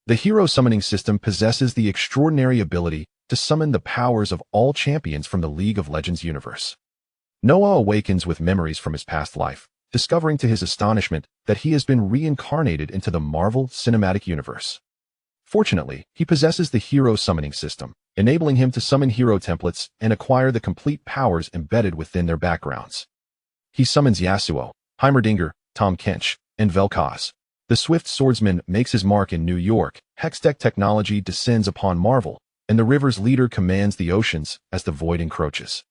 The hero summoning system possesses the extraordinary ability to summon the powers of all champions from the League of Legends universe. Noah awakens with memories from his past life, discovering to his astonishment that he has been reincarnated into the Marvel Cinematic Universe. Fortunately, he possesses the hero summoning system, enabling him to summon hero templates and acquire the complete powers embedded within their backgrounds. He summons Yasuo, Heimerdinger, Tahm, and Vel'Koz. The swift swordsman makes his mark in New York, Hextech technology descends upon Marvel, and the river's leader commands the oceans as the void encroaches.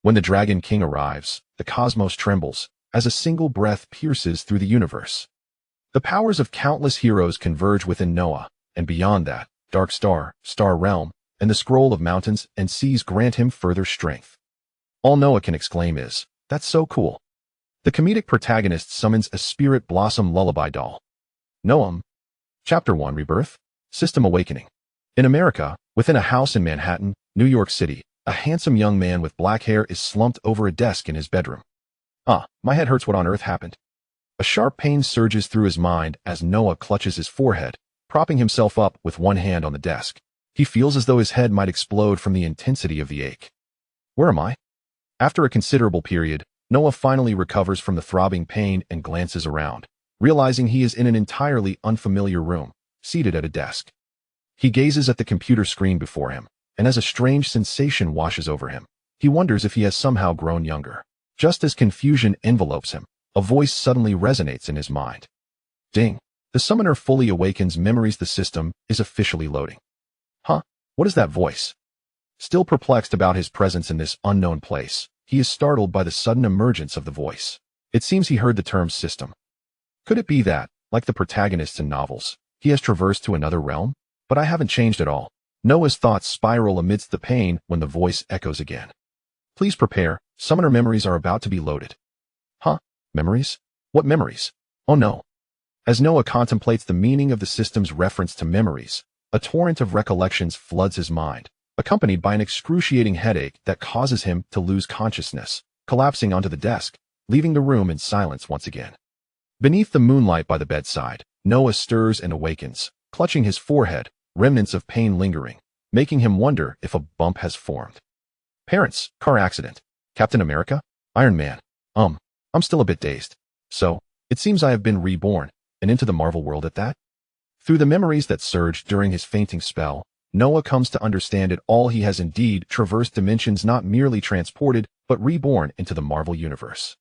When the Dragon King arrives, the cosmos trembles, as a single breath pierces through the universe. The powers of countless heroes converge within Noah, and beyond that, Dark Star, Star Realm, and the Scroll of Mountains and Seas grant him further strength. All Noah can exclaim is, "That's so cool." The comedic protagonist summons a Spirit Blossom Lullaby doll. Noam. Chapter 1 Rebirth? System Awakening. In America, within a house in Manhattan, New York City, a handsome young man with black hair is slumped over a desk in his bedroom. My head hurts. What on earth happened? A sharp pain surges through his mind as Noah clutches his forehead, propping himself up with one hand on the desk. He feels as though his head might explode from the intensity of the ache. Where am I? After a considerable period, Noah finally recovers from the throbbing pain and glances around, realizing he is in an entirely unfamiliar room, seated at a desk. He gazes at the computer screen before him, and as a strange sensation washes over him, he wonders if he has somehow grown younger. Just as confusion envelopes him, a voice suddenly resonates in his mind. Ding! The summoner fully awakens memories. The system is officially loading. What is that voice? Still perplexed about his presence in this unknown place, he is startled by the sudden emergence of the voice. It seems he heard the term system. Could it be that, like the protagonists in novels, he has traversed to another realm? But I haven't changed at all. Noah's thoughts spiral amidst the pain when the voice echoes again. Please prepare, summoner memories are about to be loaded. Memories? What memories? Oh no. As Noah contemplates the meaning of the system's reference to memories, a torrent of recollections floods his mind, accompanied by an excruciating headache that causes him to lose consciousness, collapsing onto the desk, leaving the room in silence once again. Beneath the moonlight by the bedside, Noah stirs and awakens, clutching his forehead, remnants of pain lingering, making him wonder if a bump has formed. Parents, car accident, Captain America, Iron Man. I'm still a bit dazed. So, it seems I have been reborn, and into the Marvel world at that? Through the memories that surged during his fainting spell, Noah comes to understand it all. He has indeed traversed dimensions, not merely transported, but reborn into the Marvel universe.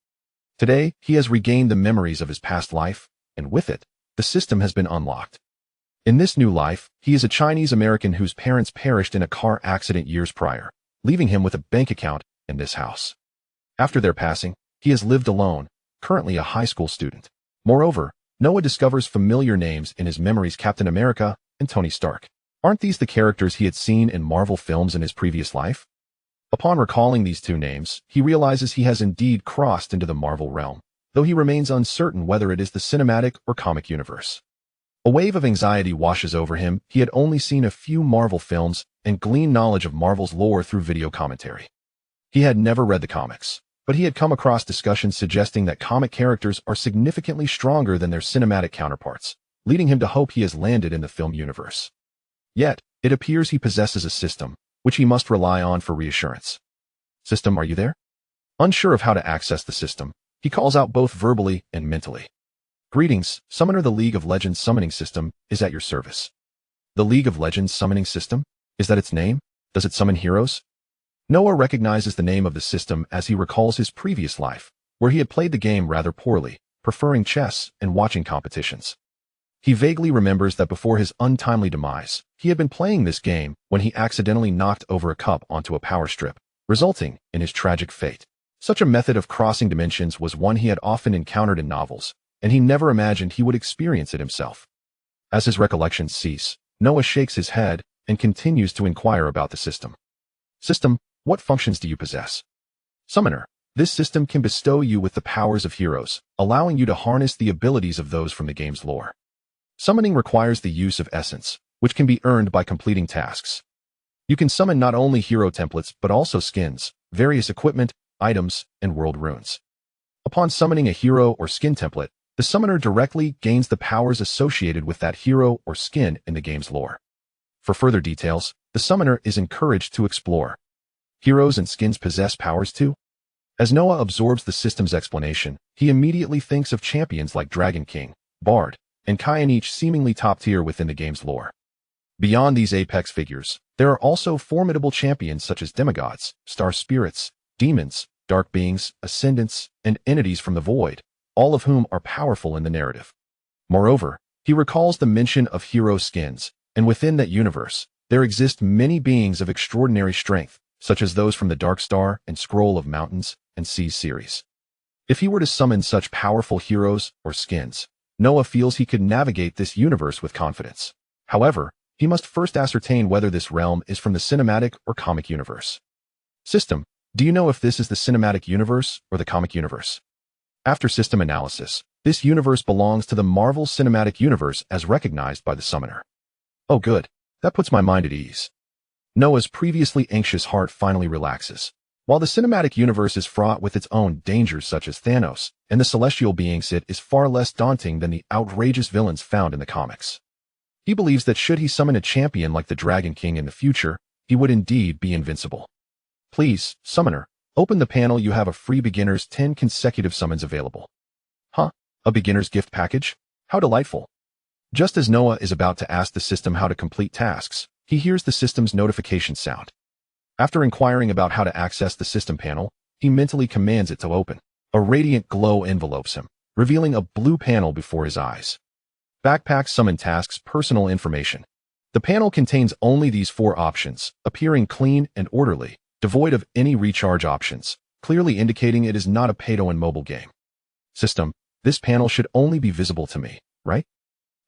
Today, he has regained the memories of his past life, and with it, the system has been unlocked. In this new life, he is a Chinese American whose parents perished in a car accident years prior, leaving him with a bank account in this house. After their passing, he has lived alone, currently a high school student. Moreover, Noah discovers familiar names in his memories: Captain America and Tony Stark. Aren't these the characters he had seen in Marvel films in his previous life? Upon recalling these two names, he realizes he has indeed crossed into the Marvel realm, though he remains uncertain whether it is the cinematic or comic universe. A wave of anxiety washes over him. He had only seen a few Marvel films and gleaned knowledge of Marvel's lore through video commentary. He had never read the comics, but he had come across discussions suggesting that comic characters are significantly stronger than their cinematic counterparts, leading him to hope he has landed in the film universe. Yet, it appears he possesses a system, which he must rely on for reassurance. System, are you there? Unsure of how to access the system, he calls out both verbally and mentally. Greetings, Summoner. The League of Legends summoning system is at your service. The League of Legends summoning system? Is that its name? Does it summon heroes? Noah recognizes the name of the system as he recalls his previous life, where he had played the game rather poorly, preferring chess and watching competitions. He vaguely remembers that before his untimely demise, he had been playing this game when he accidentally knocked over a cup onto a power strip, resulting in his tragic fate. Such a method of crossing dimensions was one he had often encountered in novels, and he never imagined he would experience it himself. As his recollections cease, Noah shakes his head and continues to inquire about the system. System, what functions do you possess? Summoner, this system can bestow you with the powers of heroes, allowing you to harness the abilities of those from the game's lore. Summoning requires the use of essence, which can be earned by completing tasks. You can summon not only hero templates but also skins, various equipment, items, and world runes. Upon summoning a hero or skin template, The summoner directly gains the powers associated with that hero or skin in the game's lore. For further details, the summoner is encouraged to explore. Heroes and skins possess powers too? As Noah absorbs the system's explanation, he immediately thinks of champions like Dragon King, Bard, and Kain, each seemingly top tier within the game's lore. Beyond these apex figures, there are also formidable champions such as demigods, star spirits, demons, dark beings, ascendants, and entities from the void, all of whom are powerful in the narrative. Moreover, he recalls the mention of hero skins, and within that universe, there exist many beings of extraordinary strength, such as those from the Dark Star and Scroll of Mountains and Seas series. If he were to summon such powerful heroes or skins, Noah feels he could navigate this universe with confidence. However, he must first ascertain whether this realm is from the cinematic or comic universe. System, do you know if this is the cinematic universe or the comic universe? After system analysis, this universe belongs to the Marvel Cinematic Universe as recognized by the summoner. Oh good, that puts my mind at ease. Noah's previously anxious heart finally relaxes. While the cinematic universe is fraught with its own dangers such as Thanos, and the celestial beings, it is far less daunting than the outrageous villains found in the comics. He believes that should he summon a champion like the Dragon King in the future, he would indeed be invincible. Please, summoner, open the panel. You have a free beginner's 10 consecutive summons available. Huh? A beginner's gift package? How delightful. Just as Noah is about to ask the system how to complete tasks, he hears the system's notification sound. After inquiring about how to access the system panel, he mentally commands it to open. A radiant glow envelopes him, revealing a blue panel before his eyes. Backpack Summon Tasks Personal Information. The panel contains only these 4 options, appearing clean and orderly, devoid of any recharge options, clearly indicating it is not a pay-to-win mobile game. System, this panel should only be visible to me, right?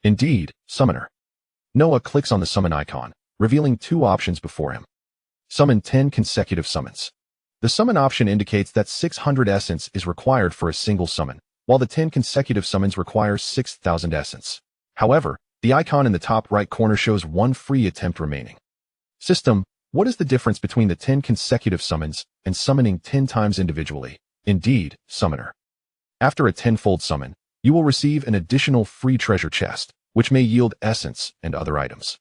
Indeed, summoner. Noah clicks on the summon icon, revealing 2 options before him. Summon 10 consecutive summons. The summon option indicates that 600 essence is required for a single summon, while the 10 consecutive summons require 6,000 essence. However, the icon in the top right corner shows 1 free attempt remaining. System, what is the difference between the 10 consecutive summons and summoning 10 times individually? Indeed, summoner. After a 10-fold summon, you will receive an additional free treasure chest, which may yield essence and other items.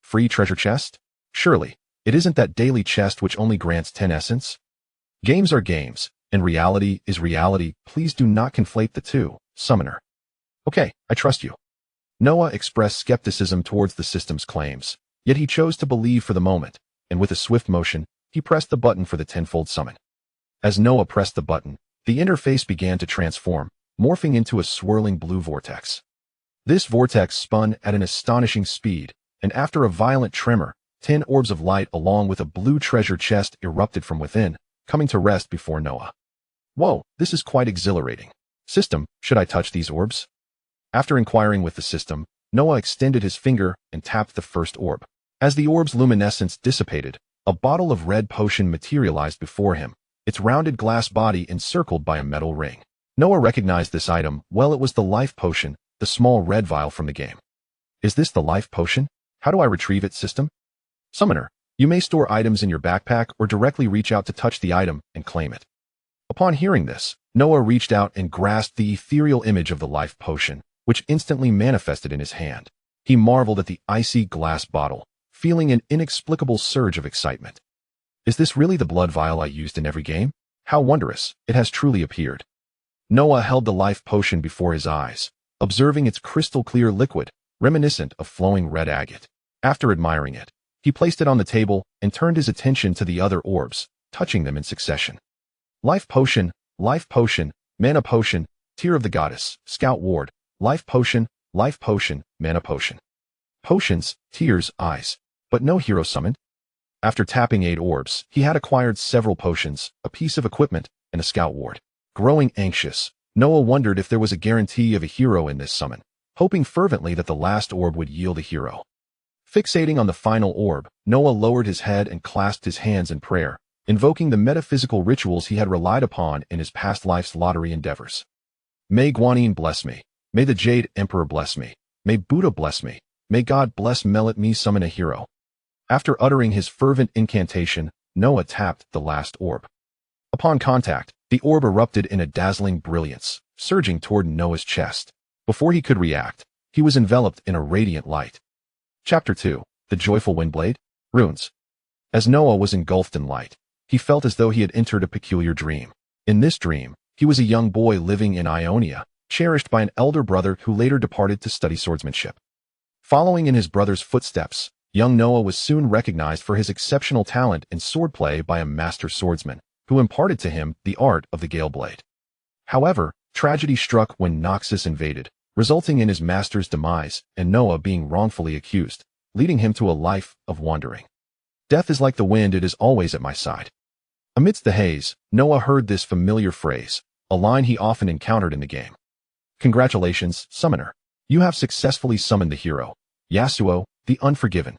Free treasure chest? Surely, it isn't that daily chest which only grants 10 essence? Games are games, and reality is reality. Please do not conflate the two, summoner. Okay, I trust you. Noah expressed skepticism towards the system's claims, yet he chose to believe for the moment, and with a swift motion, he pressed the button for the 10-fold summon. As Noah pressed the button, the interface began to transform, morphing into a swirling blue vortex. This vortex spun at an astonishing speed, and after a violent tremor, 10 orbs of light along with a blue treasure chest erupted from within, coming to rest before Noah. Whoa, this is quite exhilarating. System, should I touch these orbs? After inquiring with the system, Noah extended his finger and tapped the first orb. As the orb's luminescence dissipated, a bottle of red potion materialized before him, its rounded glass body encircled by a metal ring. Noah recognized this item. Well, it was the life potion, the small red vial from the game. Is this the life potion? How do I retrieve it, system? Summoner, you may store items in your backpack or directly reach out to touch the item and claim it. Upon hearing this, Noah reached out and grasped the ethereal image of the life potion, which instantly manifested in his hand. He marveled at the icy glass bottle, feeling an inexplicable surge of excitement. Is this really the blood vial I used in every game? How wondrous, it has truly appeared. Noah held the life potion before his eyes, observing its crystal-clear liquid, reminiscent of flowing red agate. After admiring it, he placed it on the table and turned his attention to the other orbs, touching them in succession. Life potion, mana potion, tear of the goddess, scout ward, life potion, mana potion. Potions, tears, eyes, but no hero summoned. After tapping 8 orbs, he had acquired several potions, a piece of equipment, and a scout ward. Growing anxious, Noah wondered if there was a guarantee of a hero in this summon, hoping fervently that the last orb would yield a hero. Fixating on the final orb, Noah lowered his head and clasped his hands in prayer, invoking the metaphysical rituals he had relied upon in his past life's lottery endeavors. May Guanyin bless me. May the Jade Emperor bless me. May Buddha bless me. May God bless me. Let me summon a hero. After uttering his fervent incantation, Noah tapped the last orb. Upon contact, the orb erupted in a dazzling brilliance, surging toward Noah's chest. Before he could react, he was enveloped in a radiant light. Chapter 2. The Joyful Windblade? Runes. As Noah was engulfed in light, he felt as though he had entered a peculiar dream. In this dream, he was a young boy living in Ionia, cherished by an elder brother who later departed to study swordsmanship. Following in his brother's footsteps, young Noah was soon recognized for his exceptional talent in swordplay by a master swordsman, who imparted to him the art of the Gale Blade. However, tragedy struck when Noxus invaded, resulting in his master's demise and Noah being wrongfully accused, leading him to a life of wandering. Death is like the wind, it is always at my side. Amidst the haze, Noah heard this familiar phrase, a line he often encountered in the game. Congratulations, Summoner. You have successfully summoned the hero, Yasuo, the Unforgiven.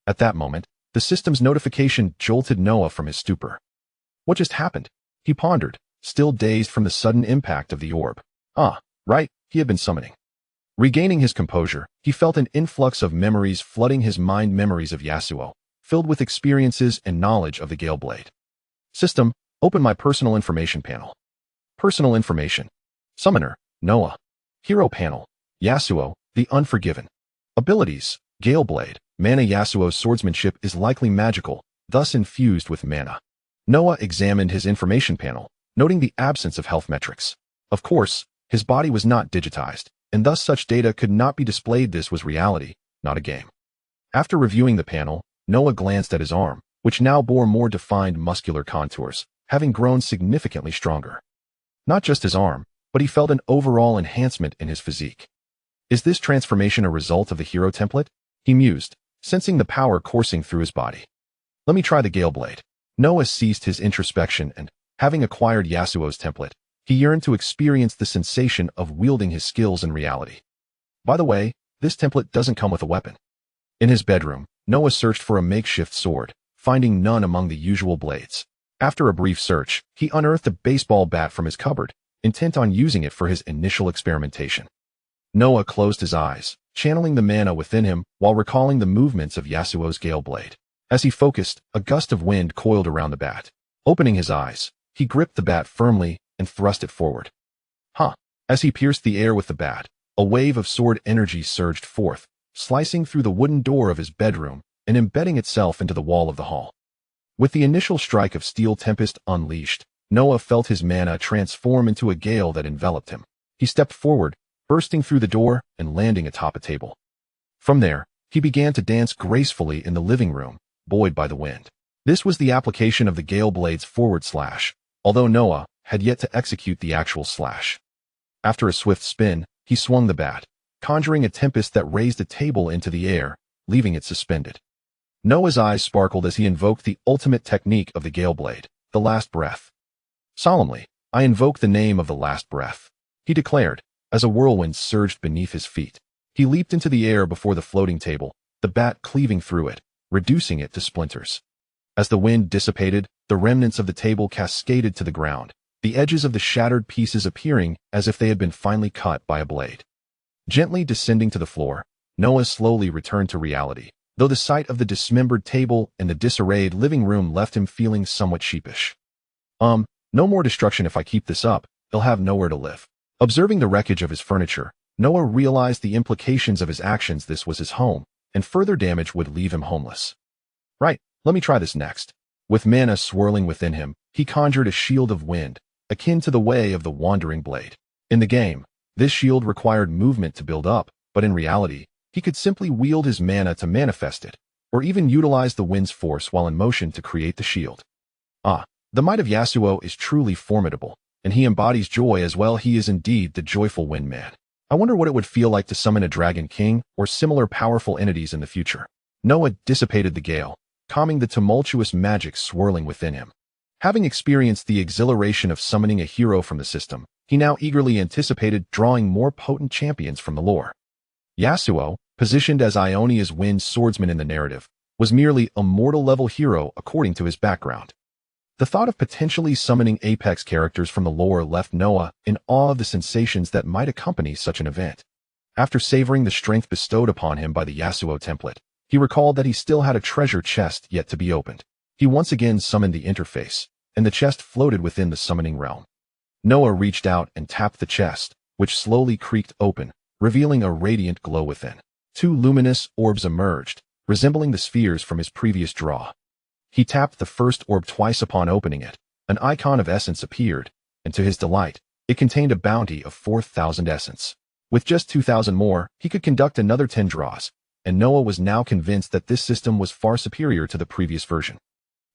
At that moment, the system's notification jolted Noah from his stupor. What just happened? He pondered, still dazed from the sudden impact of the orb. Right, he had been summoning. Regaining his composure, he felt an influx of memories flooding his mind, memories of Yasuo, filled with experiences and knowledge of the Gale Blade. System, open my personal information panel. Personal information. Summoner, Noah. Hero panel. Yasuo, the Unforgiven. Abilities, Gale Blade. Mana. Yasuo's swordsmanship is likely magical, thus infused with mana. Noah examined his information panel, noting the absence of health metrics. Of course, his body was not digitized, and thus such data could not be displayed. This was reality, not a game. After reviewing the panel, Noah glanced at his arm, which now bore more defined muscular contours, having grown significantly stronger. Not just his arm, but he felt an overall enhancement in his physique. Is this transformation a result of the hero template? He mused, sensing the power coursing through his body. Let me try the Gale Blade. Noah ceased his introspection and, having acquired Yasuo's template, he yearned to experience the sensation of wielding his skills in reality. By the way, this template doesn't come with a weapon. In his bedroom, Noah searched for a makeshift sword, finding none among the usual blades. After a brief search, he unearthed a baseball bat from his cupboard, intent on using it for his initial experimentation. Noah closed his eyes, channeling the mana within him while recalling the movements of Yasuo's Gale Blade. As he focused, a gust of wind coiled around the bat. Opening his eyes, he gripped the bat firmly and thrust it forward. As he pierced the air with the bat, a wave of sword energy surged forth, slicing through the wooden door of his bedroom and embedding itself into the wall of the hall. With the initial strike of Steel Tempest unleashed, Noah felt his mana transform into a gale that enveloped him. He stepped forward, bursting through the door and landing atop a table. From there, he began to dance gracefully in the living room, buoyed by the wind. This was the application of the Gale Blade's forward slash, although Noah had yet to execute the actual slash. After a swift spin, he swung the bat, conjuring a tempest that raised a table into the air, leaving it suspended. Noah's eyes sparkled as he invoked the ultimate technique of the Gale Blade, the last breath. Solemnly, I invoke the name of the last breath, he declared, as a whirlwind surged beneath his feet. He leaped into the air before the floating table, the bat cleaving through it, reducing it to splinters. As the wind dissipated, the remnants of the table cascaded to the ground, the edges of the shattered pieces appearing as if they had been finely cut by a blade. Gently descending to the floor, Noah slowly returned to reality, though the sight of the dismembered table and the disarrayed living room left him feeling somewhat sheepish. No more destruction. If I keep this up, he'll have nowhere to live. Observing the wreckage of his furniture, Noah realized the implications of his actions. This was his home, and further damage would leave him homeless. Right, let me try this next. With mana swirling within him, he conjured a shield of wind, akin to the way of the Wandering Blade. In the game, this shield required movement to build up, but in reality, he could simply wield his mana to manifest it, or even utilize the wind's force while in motion to create the shield. The might of Yasuo is truly formidable, and he embodies joy as well. He is indeed the joyful wind man. I wonder what it would feel like to summon a Dragon King or similar powerful entities in the future. Noah dissipated the gale, calming the tumultuous magic swirling within him. Having experienced the exhilaration of summoning a hero from the system, he now eagerly anticipated drawing more potent champions from the lore. Yasuo, positioned as Ionia's wind swordsman in the narrative, was merely a mortal-level hero according to his background. The thought of potentially summoning Apex characters from the lore left Noah in awe of the sensations that might accompany such an event. After savoring the strength bestowed upon him by the Yasuo template, he recalled that he still had a treasure chest yet to be opened. He once again summoned the interface, and the chest floated within the summoning realm. Noah reached out and tapped the chest, which slowly creaked open, revealing a radiant glow within. Two luminous orbs emerged, resembling the spheres from his previous draw. He tapped the first orb twice upon opening it. An icon of essence appeared, and to his delight, it contained a bounty of 4,000 essence. With just 2,000 more, he could conduct another 10 draws, and Noah was now convinced that this system was far superior to the previous version.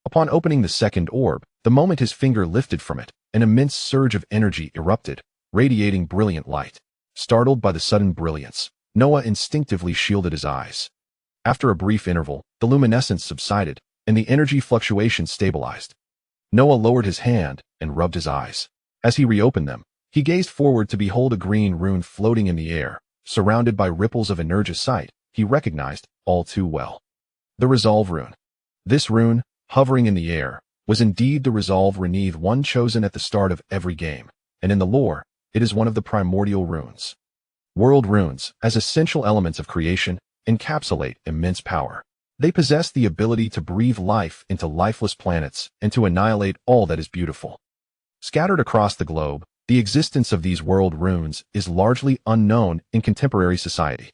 Upon opening the second orb, the moment his finger lifted from it, an immense surge of energy erupted, radiating brilliant light. Startled by the sudden brilliance, Noah instinctively shielded his eyes. After a brief interval, the luminescence subsided, and the energy fluctuations stabilized. Noah lowered his hand and rubbed his eyes. As he reopened them, he gazed forward to behold a green rune floating in the air, surrounded by ripples of energious sight he recognized all too well. The Resolve rune. This rune, hovering in the air, was indeed the Resolve rune, one chosen at the start of every game, and in the lore, it is one of the primordial runes. World runes, as essential elements of creation, encapsulate immense power. They possess the ability to breathe life into lifeless planets and to annihilate all that is beautiful. Scattered across the globe, the existence of these world runes is largely unknown in contemporary society.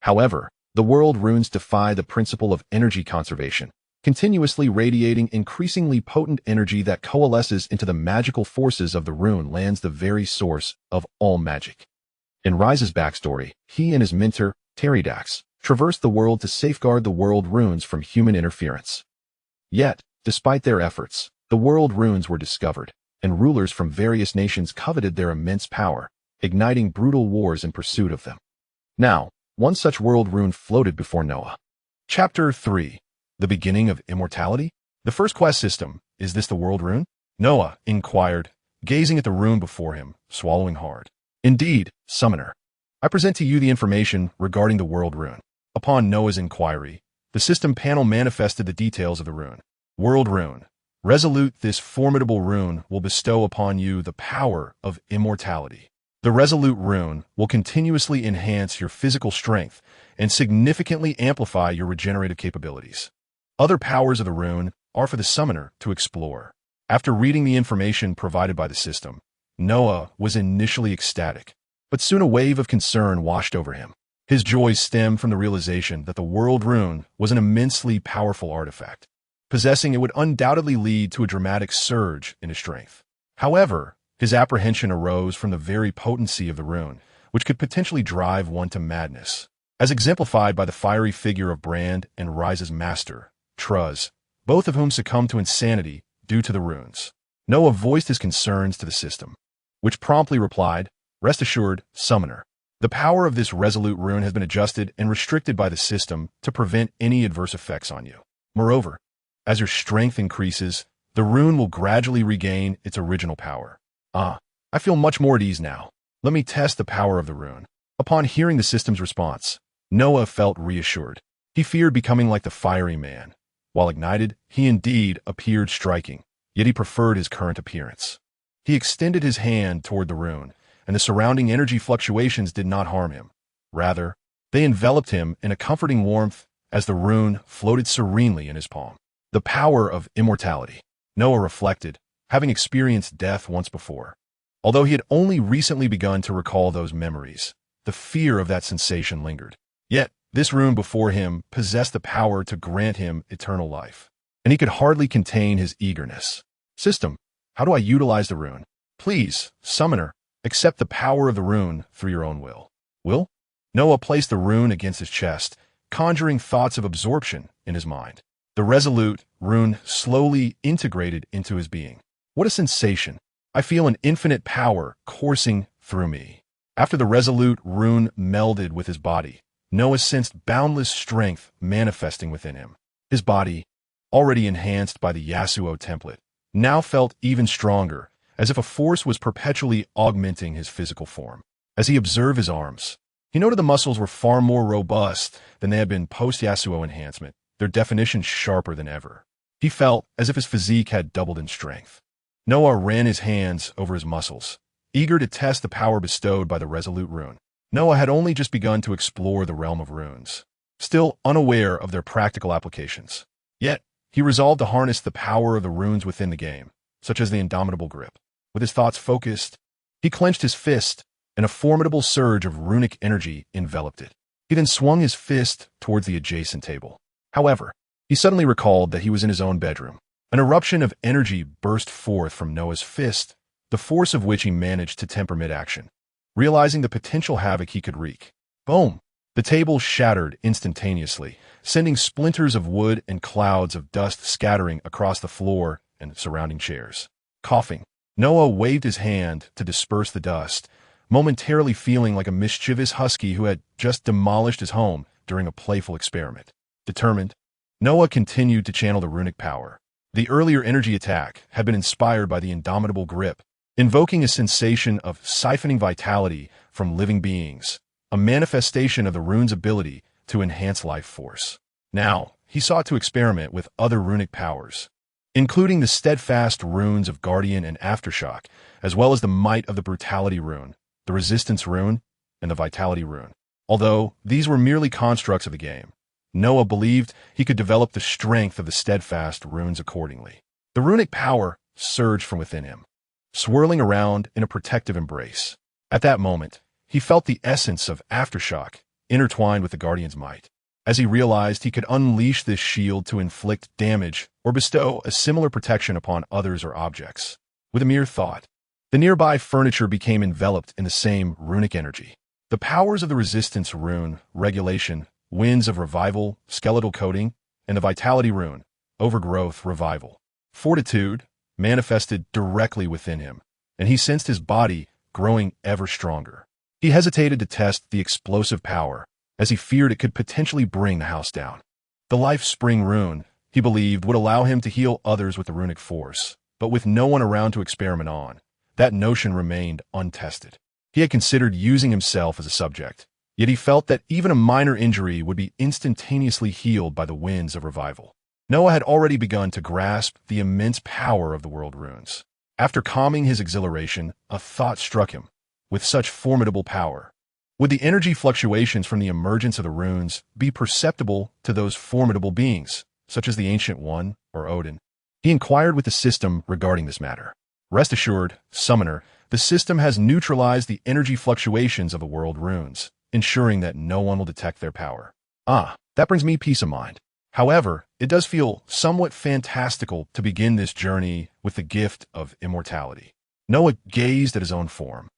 However, the world runes defy the principle of energy conservation, continuously radiating increasingly potent energy that coalesces into the magical forces of the rune lands, the very source of all magic. In Rise's backstory, he and his mentor, Teridax, traversed the world to safeguard the world runes from human interference. Yet, despite their efforts, the world runes were discovered, and rulers from various nations coveted their immense power, igniting brutal wars in pursuit of them. Now, one such world rune floated before Noah. Chapter 3. The Beginning of Immortality? The first quest system, is this the world rune? Noah inquired, gazing at the rune before him, swallowing hard. Indeed, Summoner. I present to you the information regarding the world rune. Upon Noah's inquiry, the system panel manifested the details of the rune. World rune. Resolute, this formidable rune will bestow upon you the power of immortality. The Resolute rune will continuously enhance your physical strength and significantly amplify your regenerative capabilities. Other powers of the rune are for the summoner to explore. After reading the information provided by the system, Noah was initially ecstatic, but soon a wave of concern washed over him. His joy stemmed from the realization that the world rune was an immensely powerful artifact. Possessing it would undoubtedly lead to a dramatic surge in his strength. However, his apprehension arose from the very potency of the rune, which could potentially drive one to madness, as exemplified by the fiery figure of Brand and Rise's master, Truz, both of whom succumbed to insanity due to the runes. Noah voiced his concerns to the system, which promptly replied, "Rest assured, Summoner. The power of this Resolute rune has been adjusted and restricted by the system to prevent any adverse effects on you. Moreover, as your strength increases, the rune will gradually regain its original power." I feel much more at ease now. Let me test the power of the rune. Upon hearing the system's response, Noah felt reassured. He feared becoming like the fiery man. While ignited, he indeed appeared striking, yet he preferred his current appearance. He extended his hand toward the rune, and the surrounding energy fluctuations did not harm him. Rather, they enveloped him in a comforting warmth as the rune floated serenely in his palm. The power of immortality. Noah reflected, having experienced death once before. Although he had only recently begun to recall those memories, the fear of that sensation lingered. Yet, this rune before him possessed the power to grant him eternal life, and he could hardly contain his eagerness. System, how do I utilize the rune? Please, Summoner, accept the power of the rune through your own will. Will? Noah placed the rune against his chest, conjuring thoughts of absorption in his mind. The Resolute rune slowly integrated into his being. What a sensation! I feel an infinite power coursing through me. After the Resolute rune melded with his body, Noah sensed boundless strength manifesting within him. His body, already enhanced by the Yasuo template, now felt even stronger, as if a force was perpetually augmenting his physical form. As he observed his arms, he noted the muscles were far more robust than they had been post-Yasuo enhancement, their definition sharper than ever. He felt as if his physique had doubled in strength. Noah ran his hands over his muscles, eager to test the power bestowed by the Resolute rune. Noah had only just begun to explore the realm of runes, still unaware of their practical applications. Yet, he resolved to harness the power of the runes within the game, such as the Indomitable Grip. With his thoughts focused, he clenched his fist, and a formidable surge of runic energy enveloped it. He then swung his fist towards the adjacent table. However, he suddenly recalled that he was in his own bedroom. An eruption of energy burst forth from Noah's fist, the force of which he managed to temper mid-action. Realizing the potential havoc he could wreak. Boom! The table shattered instantaneously, sending splinters of wood and clouds of dust scattering across the floor and surrounding chairs. Coughing, Noah waved his hand to disperse the dust, momentarily feeling like a mischievous husky who had just demolished his home during a playful experiment. Determined, Noah continued to channel the runic power. The earlier energy attack had been inspired by the indomitable grip, invoking a sensation of siphoning vitality from living beings, a manifestation of the rune's ability to enhance life force. Now, he sought to experiment with other runic powers, including the steadfast runes of Guardian and Aftershock, as well as the might of the Brutality rune, the Resistance rune, and the Vitality rune. Although these were merely constructs of the game, Noah believed he could develop the strength of the steadfast runes accordingly. The runic power surged from within him, swirling around in a protective embrace. At that moment, he felt the essence of Aftershock intertwined with the Guardian's might. As he realized he could unleash this shield to inflict damage or bestow a similar protection upon others or objects. With a mere thought, the nearby furniture became enveloped in the same runic energy. The powers of the Resistance rune, Regulation, Winds of Revival, Skeletal Coating, and the Vitality rune, Overgrowth, Revival, Fortitude, manifested directly within him, and he sensed his body growing ever stronger. He hesitated to test the explosive power, as he feared it could potentially bring the house down. The Life Spring rune, he believed, would allow him to heal others with the runic force, but with no one around to experiment on, that notion remained untested. He had considered using himself as a subject, yet he felt that even a minor injury would be instantaneously healed by the winds of revival. Noah had already begun to grasp the immense power of the world runes. After calming his exhilaration, a thought struck him. With such formidable power, would the energy fluctuations from the emergence of the runes be perceptible to those formidable beings, such as the Ancient One or Odin? He inquired with the system regarding this matter. Rest assured, Summoner, the system has neutralized the energy fluctuations of the world runes, ensuring that no one will detect their power. That brings me peace of mind. However, it does feel somewhat fantastical to begin this journey with the gift of immortality. Noah gazed at his own form,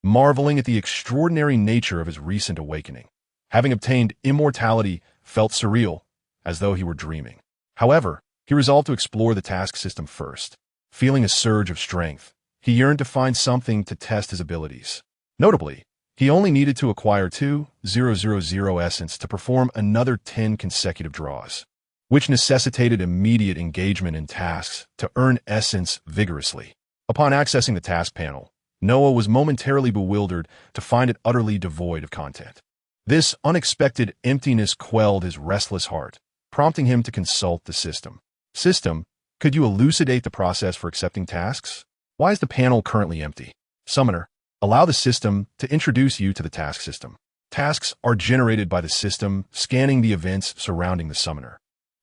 marveling at the extraordinary nature of his recent awakening. Having obtained immortality felt surreal, as though he were dreaming. However, he resolved to explore the task system first. Feeling a surge of strength, he yearned to find something to test his abilities. Notably, he only needed to acquire 2,000 essence to perform another 10 consecutive draws, which necessitated immediate engagement in tasks to earn essence vigorously. Upon accessing the task panel, Noah was momentarily bewildered to find it utterly devoid of content. This unexpected emptiness quelled his restless heart, prompting him to consult the system. System, could you elucidate the process for accepting tasks? Why is the panel currently empty? Summoner, allow the system to introduce you to the task system. Tasks are generated by the system scanning the events surrounding the summoner,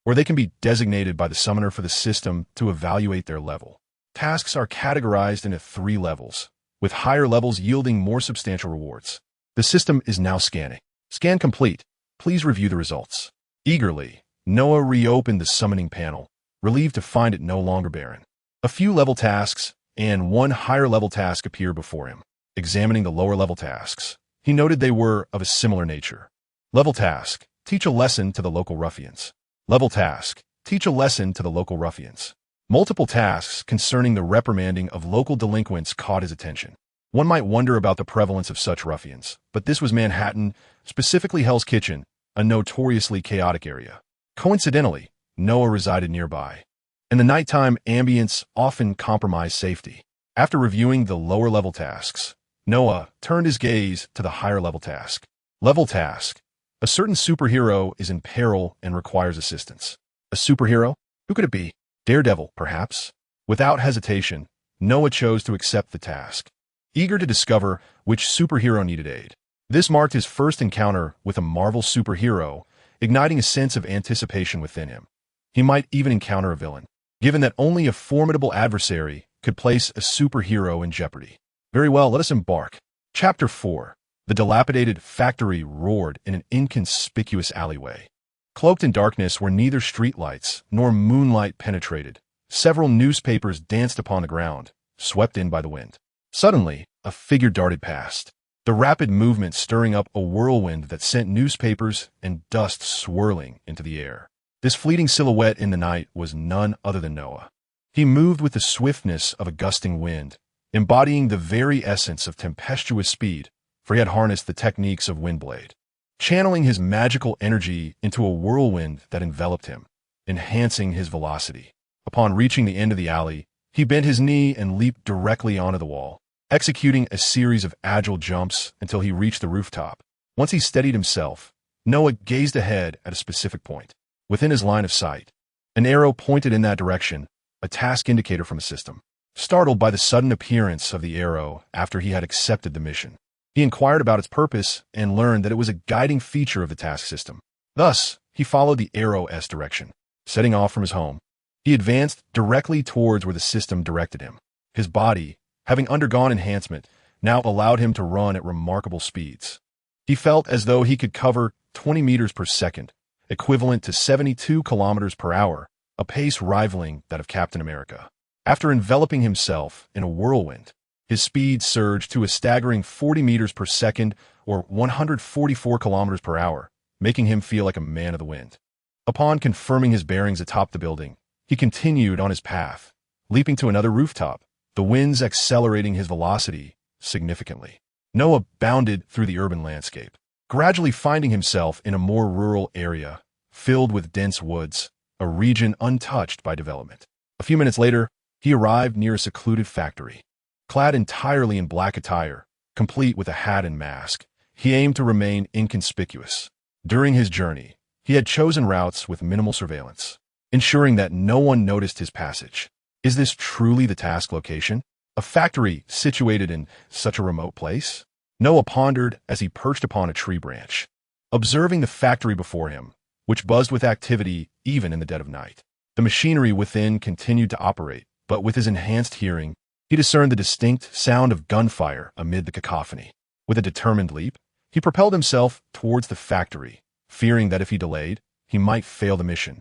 or they can be designated by the summoner for the system to evaluate their level. Tasks are categorized into 3 levels, with higher levels yielding more substantial rewards. The system is now scanning. Scan complete. Please review the results. Eagerly, Noah reopened the summoning panel, relieved to find it no longer barren. A few level tasks and 1 higher level task appear before him. Examining the lower level tasks, he noted they were of a similar nature. Level task, teach a lesson to the local ruffians. Level task, teach a lesson to the local ruffians. Multiple tasks concerning the reprimanding of local delinquents caught his attention. One might wonder about the prevalence of such ruffians, but this was Manhattan, specifically Hell's Kitchen, a notoriously chaotic area. Coincidentally, Noah resided nearby, and the nighttime ambience often compromised safety. After reviewing the lower-level tasks, Noah turned his gaze to the higher-level task. Level task. A certain superhero is in peril and requires assistance. A superhero? Who could it be? Daredevil, perhaps? Without hesitation, Noah chose to accept the task, eager to discover which superhero needed aid. This marked his first encounter with a Marvel superhero, igniting a sense of anticipation within him. He might even encounter a villain. Given that only a formidable adversary could place a superhero in jeopardy. Very well, let us embark. Chapter 4. The dilapidated factory roared in an inconspicuous alleyway. Cloaked in darkness where neither streetlights nor moonlight penetrated, several newspapers danced upon the ground, swept in by the wind. Suddenly, a figure darted past, the rapid movement stirring up a whirlwind that sent newspapers and dust swirling into the air. This fleeting silhouette in the night was none other than Noah. He moved with the swiftness of a gusting wind, embodying the very essence of tempestuous speed, for he had harnessed the techniques of Windblade, channeling his magical energy into a whirlwind that enveloped him, enhancing his velocity. Upon reaching the end of the alley, he bent his knee and leaped directly onto the wall, executing a series of agile jumps until he reached the rooftop. Once he steadied himself, Noah gazed ahead at a specific point. Within his line of sight, an arrow pointed in that direction, a task indicator from a system. Startled by the sudden appearance of the arrow after he had accepted the mission, he inquired about its purpose and learned that it was a guiding feature of the task system. Thus, he followed the arrow's direction. Setting off from his home, he advanced directly towards where the system directed him. His body, having undergone enhancement, now allowed him to run at remarkable speeds. He felt as though he could cover 20 meters per second, equivalent to 72 kilometers per hour, a pace rivaling that of Captain America. After enveloping himself in a whirlwind, his speed surged to a staggering 40 meters per second or 144 kilometers per hour, making him feel like a man of the wind. Upon confirming his bearings atop the building, he continued on his path, leaping to another rooftop, the winds accelerating his velocity significantly. Noah bounded through the urban landscape, gradually finding himself in a more rural area, filled with dense woods, a region untouched by development. A few minutes later, he arrived near a secluded factory. Clad entirely in black attire, complete with a hat and mask, he aimed to remain inconspicuous. During his journey, he had chosen routes with minimal surveillance, ensuring that no one noticed his passage. Is this truly the task location? A factory situated in such a remote place? Noah pondered as he perched upon a tree branch, observing the factory before him, which buzzed with activity even in the dead of night. The machinery within continued to operate, but with his enhanced hearing, he discerned the distinct sound of gunfire amid the cacophony. With a determined leap, he propelled himself towards the factory, fearing that if he delayed, he might fail the mission.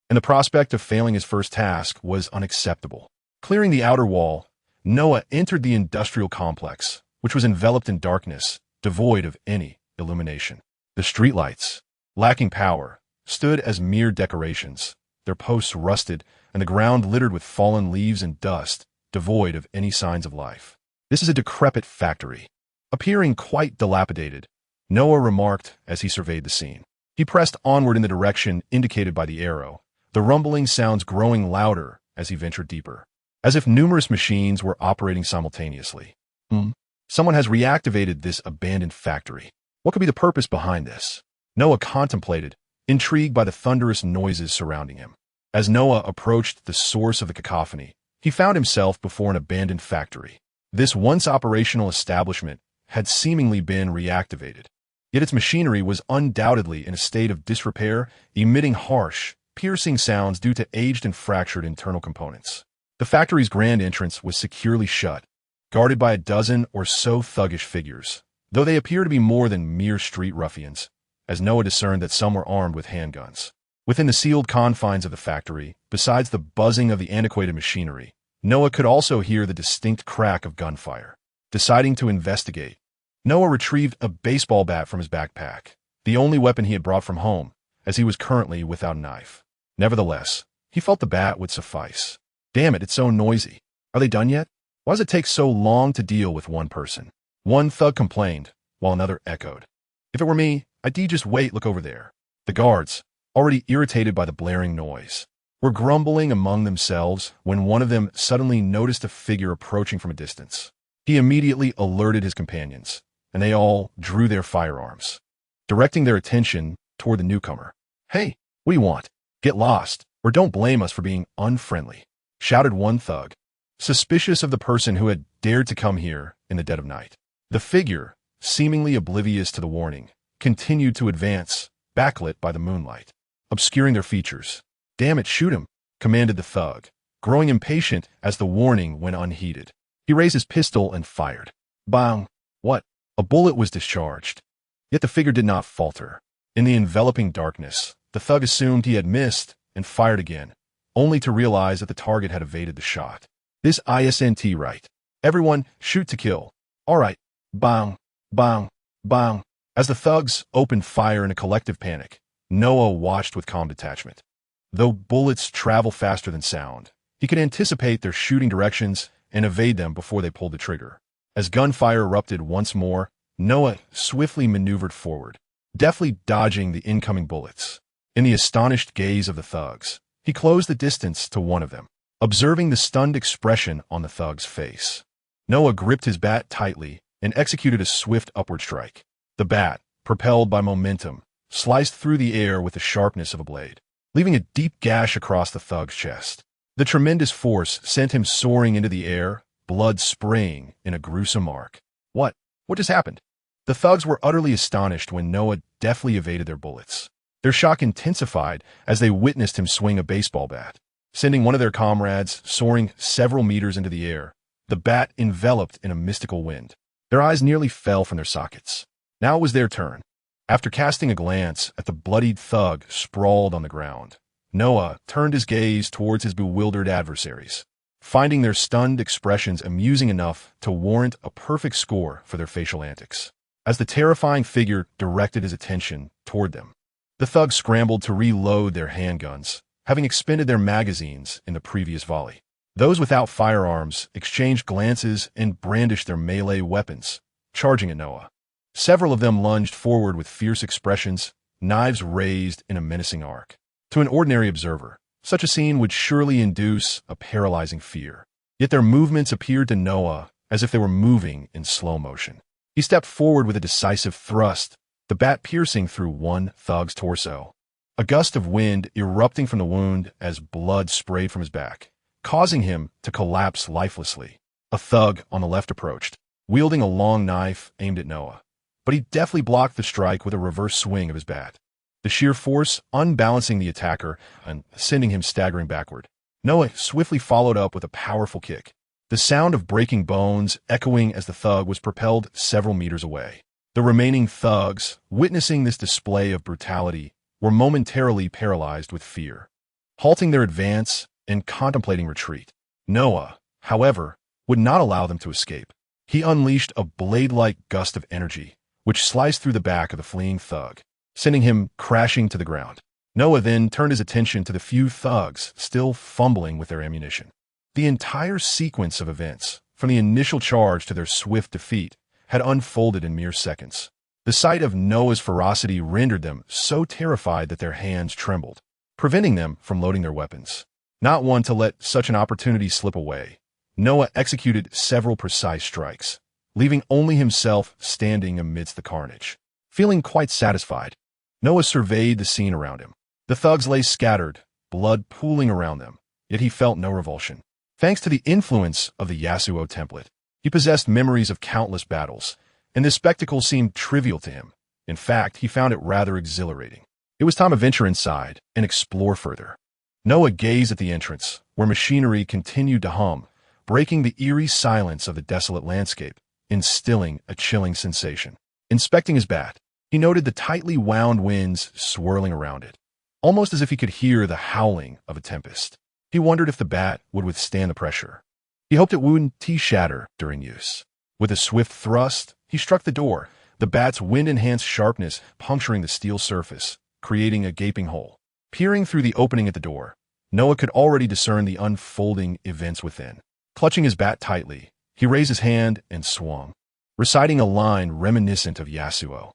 And the prospect of failing his first task was unacceptable. Clearing the outer wall, Noah entered the industrial complex, which was enveloped in darkness, devoid of any illumination. The streetlights, lacking power, stood as mere decorations, their posts rusted and the ground littered with fallen leaves and dust, devoid of any signs of life. This is a decrepit factory. Appearing quite dilapidated, Noah remarked as he surveyed the scene. He pressed onward in the direction indicated by the arrow, the rumbling sounds growing louder as he ventured deeper, as if numerous machines were operating simultaneously. Someone has reactivated this abandoned factory. What could be the purpose behind this? Noah contemplated, intrigued by the thunderous noises surrounding him. As Noah approached the source of the cacophony, he found himself before an abandoned factory. This once operational establishment had seemingly been reactivated, yet its machinery was undoubtedly in a state of disrepair, emitting harsh, piercing sounds due to aged and fractured internal components. The factory's grand entrance was securely shut, guarded by a dozen or so thuggish figures, though they appear to be more than mere street ruffians, as Noah discerned that some were armed with handguns. Within the sealed confines of the factory, besides the buzzing of the antiquated machinery, Noah could also hear the distinct crack of gunfire. Deciding to investigate, Noah retrieved a baseball bat from his backpack, the only weapon he had brought from home, as he was currently without a knife. Nevertheless, he felt the bat would suffice. Damn it, it's so noisy. Are they done yet? Why does it take so long to deal with one person? One thug complained, while another echoed. If it were me, I'd just wait, look over there. The guards, already irritated by the blaring noise, were grumbling among themselves when one of them suddenly noticed a figure approaching from a distance. He immediately alerted his companions, and they all drew their firearms, directing their attention toward the newcomer. "Hey, what do you want? Get lost, or don't blame us for being unfriendly," shouted one thug, suspicious of the person who had dared to come here in the dead of night. The figure, seemingly oblivious to the warning, continued to advance, backlit by the moonlight, obscuring their features. "Damn it, shoot him," commanded the thug, growing impatient as the warning went unheeded. He raised his pistol and fired. Bang! What? A bullet was discharged. Yet the figure did not falter. In the enveloping darkness, the thug assumed he had missed and fired again, only to realize that the target had evaded the shot. This isn't right. Everyone, shoot to kill. All right. Bang! Bang! Bang! As the thugs opened fire in a collective panic, Noah watched with calm detachment. Though bullets travel faster than sound, he could anticipate their shooting directions and evade them before they pulled the trigger. As gunfire erupted once more, Noah swiftly maneuvered forward, deftly dodging the incoming bullets. In the astonished gaze of the thugs, he closed the distance to one of them, observing the stunned expression on the thug's face. Noah gripped his bat tightly and executed a swift upward strike. The bat, propelled by momentum, sliced through the air with the sharpness of a blade, leaving a deep gash across the thug's chest. The tremendous force sent him soaring into the air, blood spraying in a gruesome arc. What just happened? The thugs were utterly astonished when Noah deftly evaded their bullets. Their shock intensified as they witnessed him swing a baseball bat, sending one of their comrades soaring several meters into the air, the bat enveloped in a mystical wind. Their eyes nearly fell from their sockets. Now it was their turn. After casting a glance at the bloodied thug sprawled on the ground, Noah turned his gaze towards his bewildered adversaries, finding their stunned expressions amusing enough to warrant a perfect score for their facial antics. As the terrifying figure directed his attention toward them, the thugs scrambled to reload their handguns, having expended their magazines in the previous volley. Those without firearms exchanged glances and brandished their melee weapons, charging at Noah. Several of them lunged forward with fierce expressions, knives raised in a menacing arc. To an ordinary observer, such a scene would surely induce a paralyzing fear. Yet their movements appeared to Noah as if they were moving in slow motion. He stepped forward with a decisive thrust, the bat piercing through one thug's torso. A gust of wind erupting from the wound as blood sprayed from his back, causing him to collapse lifelessly. A thug on the left approached, wielding a long knife aimed at Noah, but he deftly blocked the strike with a reverse swing of his bat, the sheer force unbalancing the attacker and sending him staggering backward. Noah swiftly followed up with a powerful kick, the sound of breaking bones echoing as the thug was propelled several meters away. The remaining thugs, witnessing this display of brutality, were momentarily paralyzed with fear, halting their advance and contemplating retreat. Noah, however, would not allow them to escape. He unleashed a blade-like gust of energy, which sliced through the back of the fleeing thug, sending him crashing to the ground. Noah then turned his attention to the few thugs still fumbling with their ammunition. The entire sequence of events, from the initial charge to their swift defeat, had unfolded in mere seconds. The sight of Noah's ferocity rendered them so terrified that their hands trembled, preventing them from loading their weapons. Not one to let such an opportunity slip away, Noah executed several precise strikes, leaving only himself standing amidst the carnage. Feeling quite satisfied, Noah surveyed the scene around him. The thugs lay scattered, blood pooling around them, yet he felt no revulsion. Thanks to the influence of the Yasuo template, he possessed memories of countless battles, and this spectacle seemed trivial to him. In fact, he found it rather exhilarating. It was time to venture inside and explore further. Noah gazed at the entrance, where machinery continued to hum, breaking the eerie silence of the desolate landscape, instilling a chilling sensation. Inspecting his bat, he noted the tightly wound winds swirling around it, almost as if he could hear the howling of a tempest. He wondered if the bat would withstand the pressure. He hoped it wouldn't shatter during use. With a swift thrust, he struck the door, the bat's wind-enhanced sharpness puncturing the steel surface, creating a gaping hole. Peering through the opening at the door, Noah could already discern the unfolding events within. Clutching his bat tightly, he raised his hand and swung, reciting a line reminiscent of Yasuo.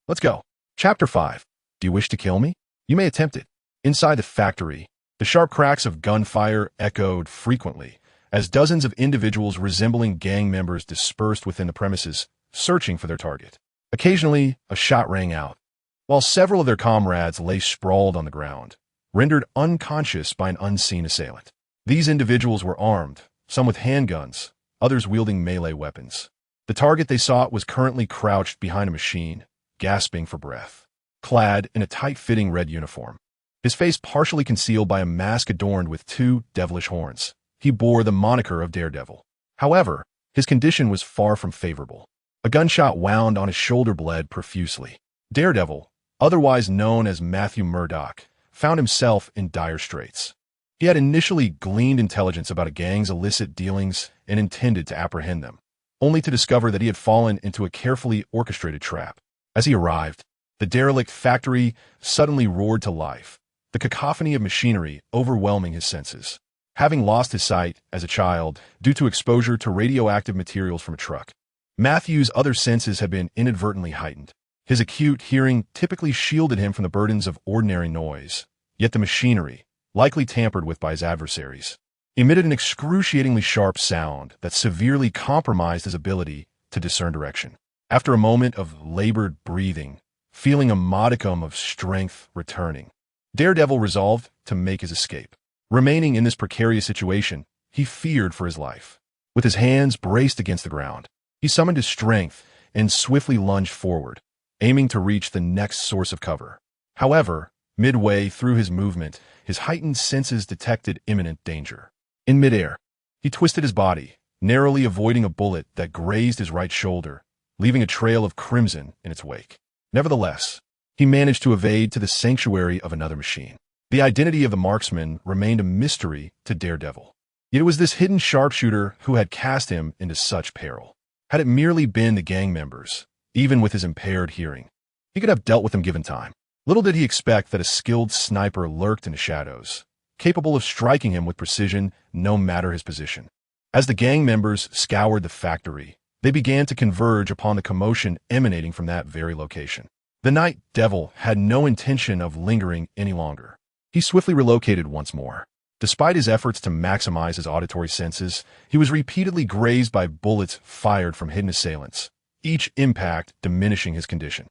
Let's go. Chapter 5. Do you wish to kill me? You may attempt it. Inside the factory, the sharp cracks of gunfire echoed frequently, as dozens of individuals resembling gang members dispersed within the premises, searching for their target. Occasionally, a shot rang out, while several of their comrades lay sprawled on the ground, rendered unconscious by an unseen assailant. These individuals were armed, some with handguns, others wielding melee weapons. The target they sought was currently crouched behind a machine, gasping for breath, clad in a tight-fitting red uniform. his face partially concealed by a mask adorned with two devilish horns. He bore the moniker of Daredevil. However, his condition was far from favorable. A gunshot wound on his shoulder bled profusely. Daredevil, otherwise known as Matthew Murdock, found himself in dire straits. He had initially gleaned intelligence about a gang's illicit dealings and intended to apprehend them, only to discover that he had fallen into a carefully orchestrated trap. As he arrived, the derelict factory suddenly roared to life, the cacophony of machinery overwhelming his senses. Having lost his sight as a child due to exposure to radioactive materials from a truck, Matthew's other senses had been inadvertently heightened. His acute hearing typically shielded him from the burdens of ordinary noise, yet the machinery, likely tampered with by his adversaries, emitted an excruciatingly sharp sound that severely compromised his ability to discern direction. After a moment of labored breathing, feeling a modicum of strength returning, Daredevil resolved to make his escape. Remaining in this precarious situation, he feared for his life. With his hands braced against the ground, he summoned his strength and swiftly lunged forward, aiming to reach the next source of cover. However, midway through his movement, his heightened senses detected imminent danger. In midair, he twisted his body, narrowly avoiding a bullet that grazed his right shoulder, leaving a trail of crimson in its wake. Nevertheless, he managed to evade to the sanctuary of another machine. The identity of the marksman remained a mystery to Daredevil. Yet it was this hidden sharpshooter who had cast him into such peril. Had it merely been the gang members, even with his impaired hearing, he could have dealt with them given time. Little did he expect that a skilled sniper lurked in the shadows, capable of striking him with precision no matter his position. As the gang members scoured the factory, they began to converge upon the commotion emanating from that very location. The Night Devil had no intention of lingering any longer. He swiftly relocated once more. Despite his efforts to maximize his auditory senses, he was repeatedly grazed by bullets fired from hidden assailants, each impact diminishing his condition.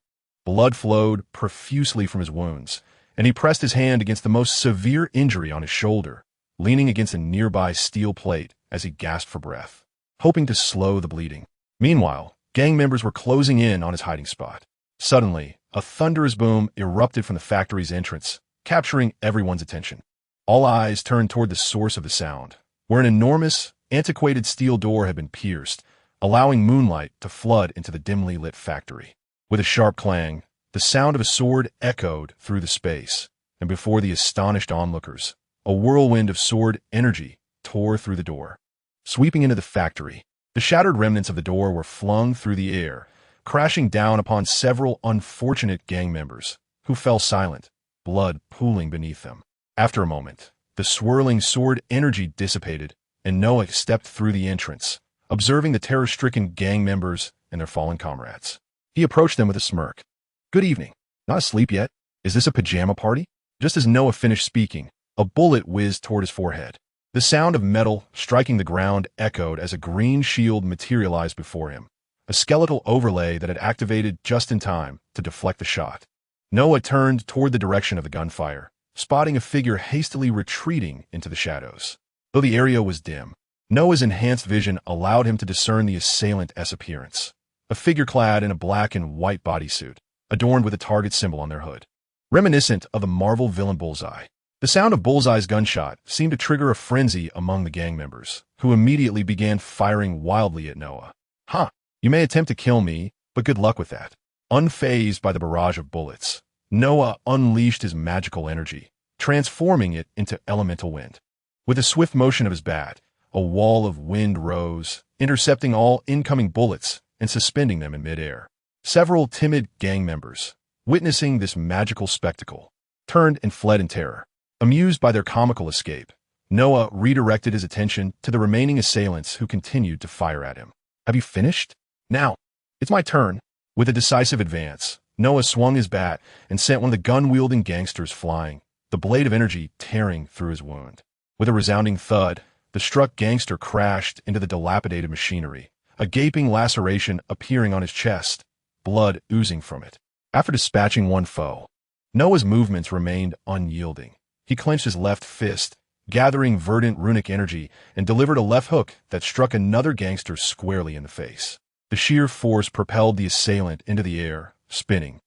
Blood flowed profusely from his wounds, and he pressed his hand against the most severe injury on his shoulder, leaning against a nearby steel plate as he gasped for breath, hoping to slow the bleeding. Meanwhile, gang members were closing in on his hiding spot. Suddenly, a thunderous boom erupted from the factory's entrance, capturing everyone's attention. All eyes turned toward the source of the sound, where an enormous, antiquated steel door had been pierced, allowing moonlight to flood into the dimly lit factory. With a sharp clang, the sound of a sword echoed through the space, and before the astonished onlookers, a whirlwind of sword energy tore through the door. Sweeping into the factory, the shattered remnants of the door were flung through the air, crashing down upon several unfortunate gang members, who fell silent, blood pooling beneath them. After a moment, the swirling sword energy dissipated, and Noah stepped through the entrance, observing the terror-stricken gang members and their fallen comrades. He approached them with a smirk. "Good evening. Not asleep yet? Is this a pajama party?" Just as Noah finished speaking, a bullet whizzed toward his forehead. The sound of metal striking the ground echoed as a green shield materialized before him, a skeletal overlay that had activated just in time to deflect the shot. Noah turned toward the direction of the gunfire, spotting a figure hastily retreating into the shadows. Though the area was dim, Noah's enhanced vision allowed him to discern the assailant's appearance, a figure clad in a black and white bodysuit, adorned with a target symbol on their hood. Reminiscent of the Marvel villain Bullseye, the sound of Bullseye's gunshot seemed to trigger a frenzy among the gang members, who immediately began firing wildly at Noah. "Huh, you may attempt to kill me, but good luck with that." Unfazed by the barrage of bullets, Noah unleashed his magical energy, transforming it into elemental wind. With a swift motion of his bat, a wall of wind rose, intercepting all incoming bullets and suspending them in midair. Several timid gang members, witnessing this magical spectacle, turned and fled in terror. Amused by their comical escape, Noah redirected his attention to the remaining assailants who continued to fire at him. "Have you finished? Now, it's my turn." With a decisive advance, Noah swung his bat and sent one of the gun-wielding gangsters flying, the blade of energy tearing through his wound. With a resounding thud, the struck gangster crashed into the dilapidated machinery, a gaping laceration appearing on his chest, blood oozing from it. After dispatching one foe, Noah's movements remained unyielding. He clenched his left fist, gathering verdant runic energy, and delivered a left hook that struck another gangster squarely in the face. The sheer force propelled the assailant into the air, spinning.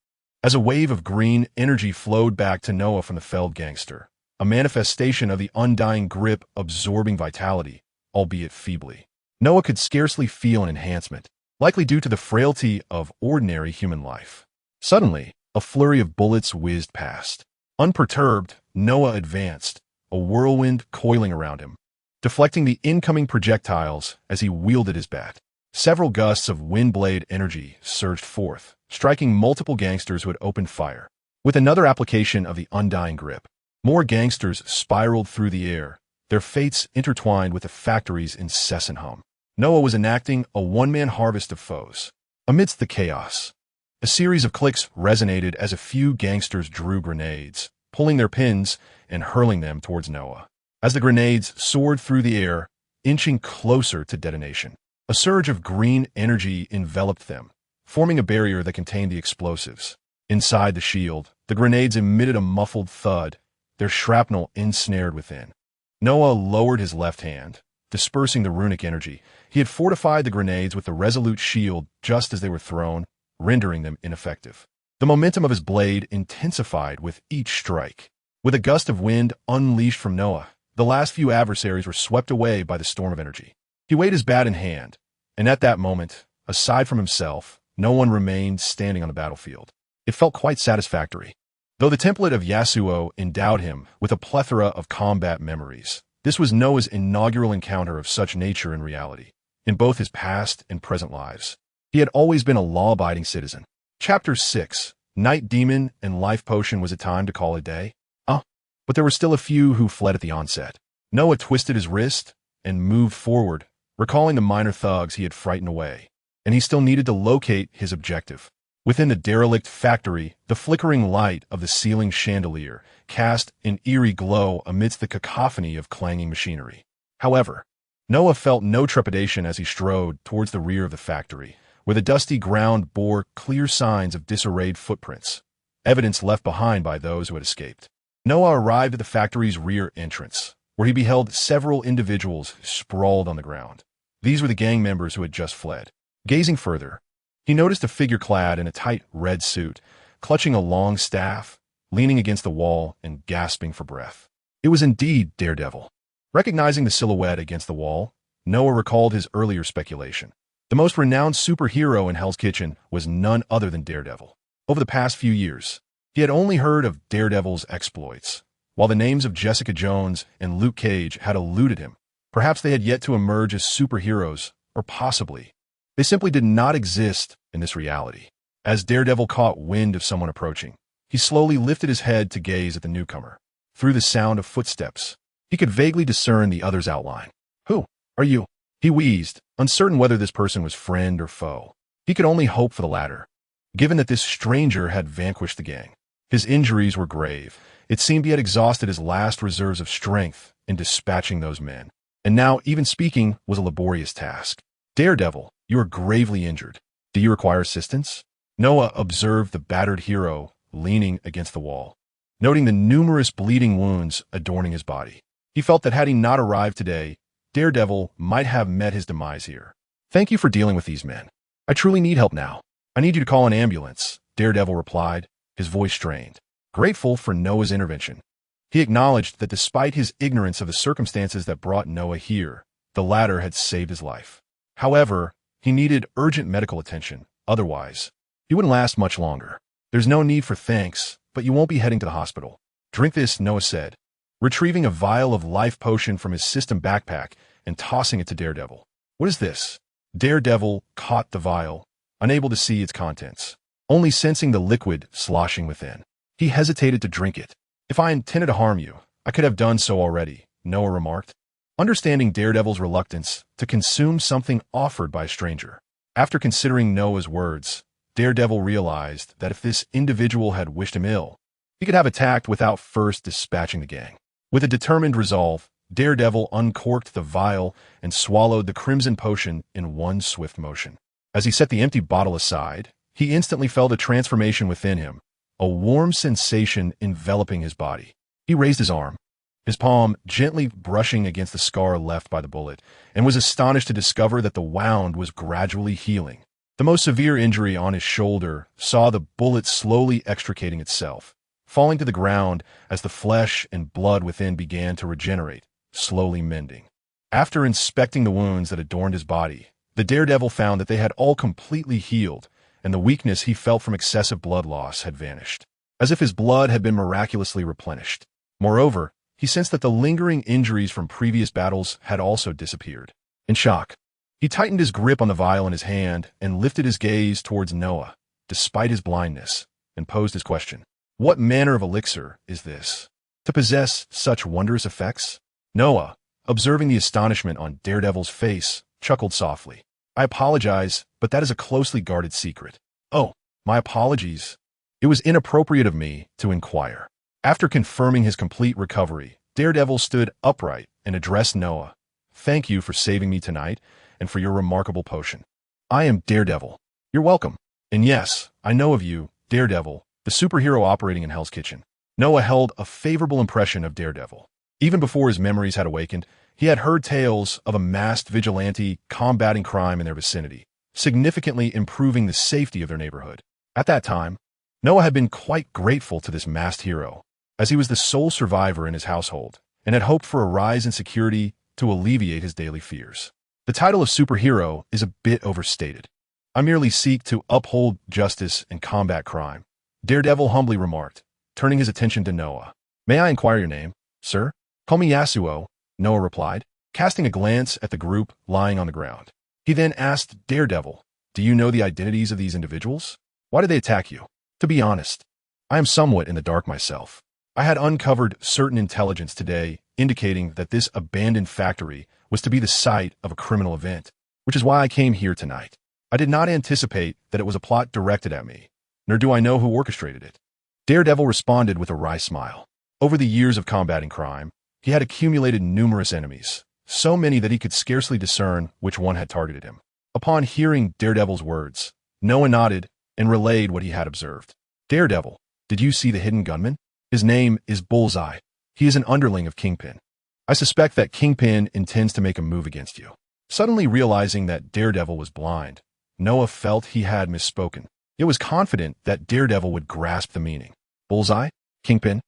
as a wave of green energy flowed back to Noah from the felled gangster, a manifestation of the undying grip absorbing vitality, albeit feebly. Noah could scarcely feel an enhancement, likely due to the frailty of ordinary human life. Suddenly, a flurry of bullets whizzed past. Unperturbed, Noah advanced, a whirlwind coiling around him, deflecting the incoming projectiles as he wielded his bat. Several gusts of windblade energy surged forth, striking multiple gangsters who had opened fire. With another application of the undying grip, more gangsters spiraled through the air, their fates intertwined with the factory's incessant hum. Noah was enacting a one-man harvest of foes. Amidst the chaos, a series of clicks resonated as a few gangsters drew grenades, pulling their pins and hurling them towards Noah. As the grenades soared through the air, inching closer to detonation, a surge of green energy enveloped them, forming a barrier that contained the explosives. Inside the shield, the grenades emitted a muffled thud, their shrapnel ensnared within. Noah lowered his left hand, dispersing the runic energy. He had fortified the grenades with the resolute shield just as they were thrown, rendering them ineffective. The momentum of his blade intensified with each strike. With a gust of wind unleashed from Noah, the last few adversaries were swept away by the storm of energy. He weighed his bat in hand, and at that moment, aside from himself, no one remained standing on the battlefield. It felt quite satisfactory. Though the template of Yasuo endowed him with a plethora of combat memories, this was Noah's inaugural encounter of such nature in reality, in both his past and present lives. He had always been a law-abiding citizen. Chapter 6, Night Demon and Life Potion. Was it time to call it a day? But there were still a few who fled at the onset. Noah twisted his wrist and moved forward, recalling the minor thugs he had frightened away, and he still needed to locate his objective. Within the derelict factory, the flickering light of the ceiling chandelier cast an eerie glow amidst the cacophony of clanging machinery. However, Noah felt no trepidation as he strode towards the rear of the factory, where the dusty ground bore clear signs of disarrayed footprints, evidence left behind by those who had escaped. Noah arrived at the factory's rear entrance, where he beheld several individuals sprawled on the ground. These were the gang members who had just fled. Gazing further, he noticed a figure clad in a tight red suit, clutching a long staff, leaning against the wall and gasping for breath. It was indeed Daredevil. Recognizing the silhouette against the wall, Noah recalled his earlier speculation. The most renowned superhero in Hell's Kitchen was none other than Daredevil. Over the past few years, he had only heard of Daredevil's exploits, while the names of Jessica Jones and Luke Cage had eluded him. Perhaps they had yet to emerge as superheroes, or possibly, they simply did not exist in this reality. As Daredevil caught wind of someone approaching, he slowly lifted his head to gaze at the newcomer. Through the sound of footsteps, he could vaguely discern the other's outline. "Who are you?" he wheezed, uncertain whether this person was friend or foe. He could only hope for the latter, given that this stranger had vanquished the gang. His injuries were grave. It seemed he had exhausted his last reserves of strength in dispatching those men, and now even speaking was a laborious task. "Daredevil, you are gravely injured. Do you require assistance?" Noah observed the battered hero leaning against the wall, noting the numerous bleeding wounds adorning his body. He felt that had he not arrived today, Daredevil might have met his demise here. "Thank you for dealing with these men. I truly need help now. I need you to call an ambulance," Daredevil replied, his voice strained. Grateful for Noah's intervention, he acknowledged that despite his ignorance of the circumstances that brought Noah here, the latter had saved his life. However, he needed urgent medical attention. Otherwise, he wouldn't last much longer. "There's no need for thanks, but you won't be heading to the hospital. Drink this," Noah said, retrieving a vial of life potion from his system backpack and tossing it to Daredevil. "What is this?" Daredevil caught the vial, unable to see its contents, only sensing the liquid sloshing within. He hesitated to drink it. "If I intended to harm you, I could have done so already," Noah remarked, understanding Daredevil's reluctance to consume something offered by a stranger. After considering Noah's words, Daredevil realized that if this individual had wished him ill, he could have attacked without first dispatching the gang. With a determined resolve, Daredevil uncorked the vial and swallowed the crimson potion in one swift motion. As he set the empty bottle aside, he instantly felt a transformation within him, a warm sensation enveloping his body. He raised his arm, his palm gently brushing against the scar left by the bullet, and was astonished to discover that the wound was gradually healing. The most severe injury on his shoulder saw the bullet slowly extricating itself, falling to the ground as the flesh and blood within began to regenerate, slowly mending. After inspecting the wounds that adorned his body, the daredevil found that they had all completely healed, and the weakness he felt from excessive blood loss had vanished, as if his blood had been miraculously replenished. Moreover, he sensed that the lingering injuries from previous battles had also disappeared. In shock, he tightened his grip on the vial in his hand and lifted his gaze towards Noah, despite his blindness, and posed his question. What manner of elixir is this, to possess such wondrous effects? Noah, observing the astonishment on Daredevil's face, chuckled softly. I apologize, but that is a closely guarded secret. Oh, my apologies. It was inappropriate of me to inquire. After confirming his complete recovery, Daredevil stood upright and addressed Noah. Thank you for saving me tonight and for your remarkable potion. I am Daredevil. You're welcome. And yes, I know of you, Daredevil, the superhero operating in Hell's Kitchen. Noah held a favorable impression of Daredevil. Even before his memories had awakened, he had heard tales of a masked vigilante combating crime in their vicinity, significantly improving the safety of their neighborhood. At that time, Noah had been quite grateful to this masked hero, as he was the sole survivor in his household, and had hoped for a rise in security to alleviate his daily fears. The title of superhero is a bit overstated. I merely seek to uphold justice and combat crime, Daredevil humbly remarked, turning his attention to Noah. May I inquire your name, sir? Call me Yasuo, Noah replied, casting a glance at the group lying on the ground. He then asked Daredevil, do you know the identities of these individuals? Why did they attack you? To be honest, I am somewhat in the dark myself. I had uncovered certain intelligence today indicating that this abandoned factory was to be the site of a criminal event, which is why I came here tonight. I did not anticipate that it was a plot directed at me, nor do I know who orchestrated it. Daredevil responded with a wry smile. Over the years of combating crime, he had accumulated numerous enemies, so many that he could scarcely discern which one had targeted him. Upon hearing Daredevil's words, Noah nodded and relayed what he had observed. Daredevil, did you see the hidden gunman? His name is Bullseye. He is an underling of Kingpin. I suspect that Kingpin intends to make a move against you. Suddenly realizing that Daredevil was blind, Noah felt he had misspoken. Yet was confident that Daredevil would grasp the meaning. Bullseye? Kingpin?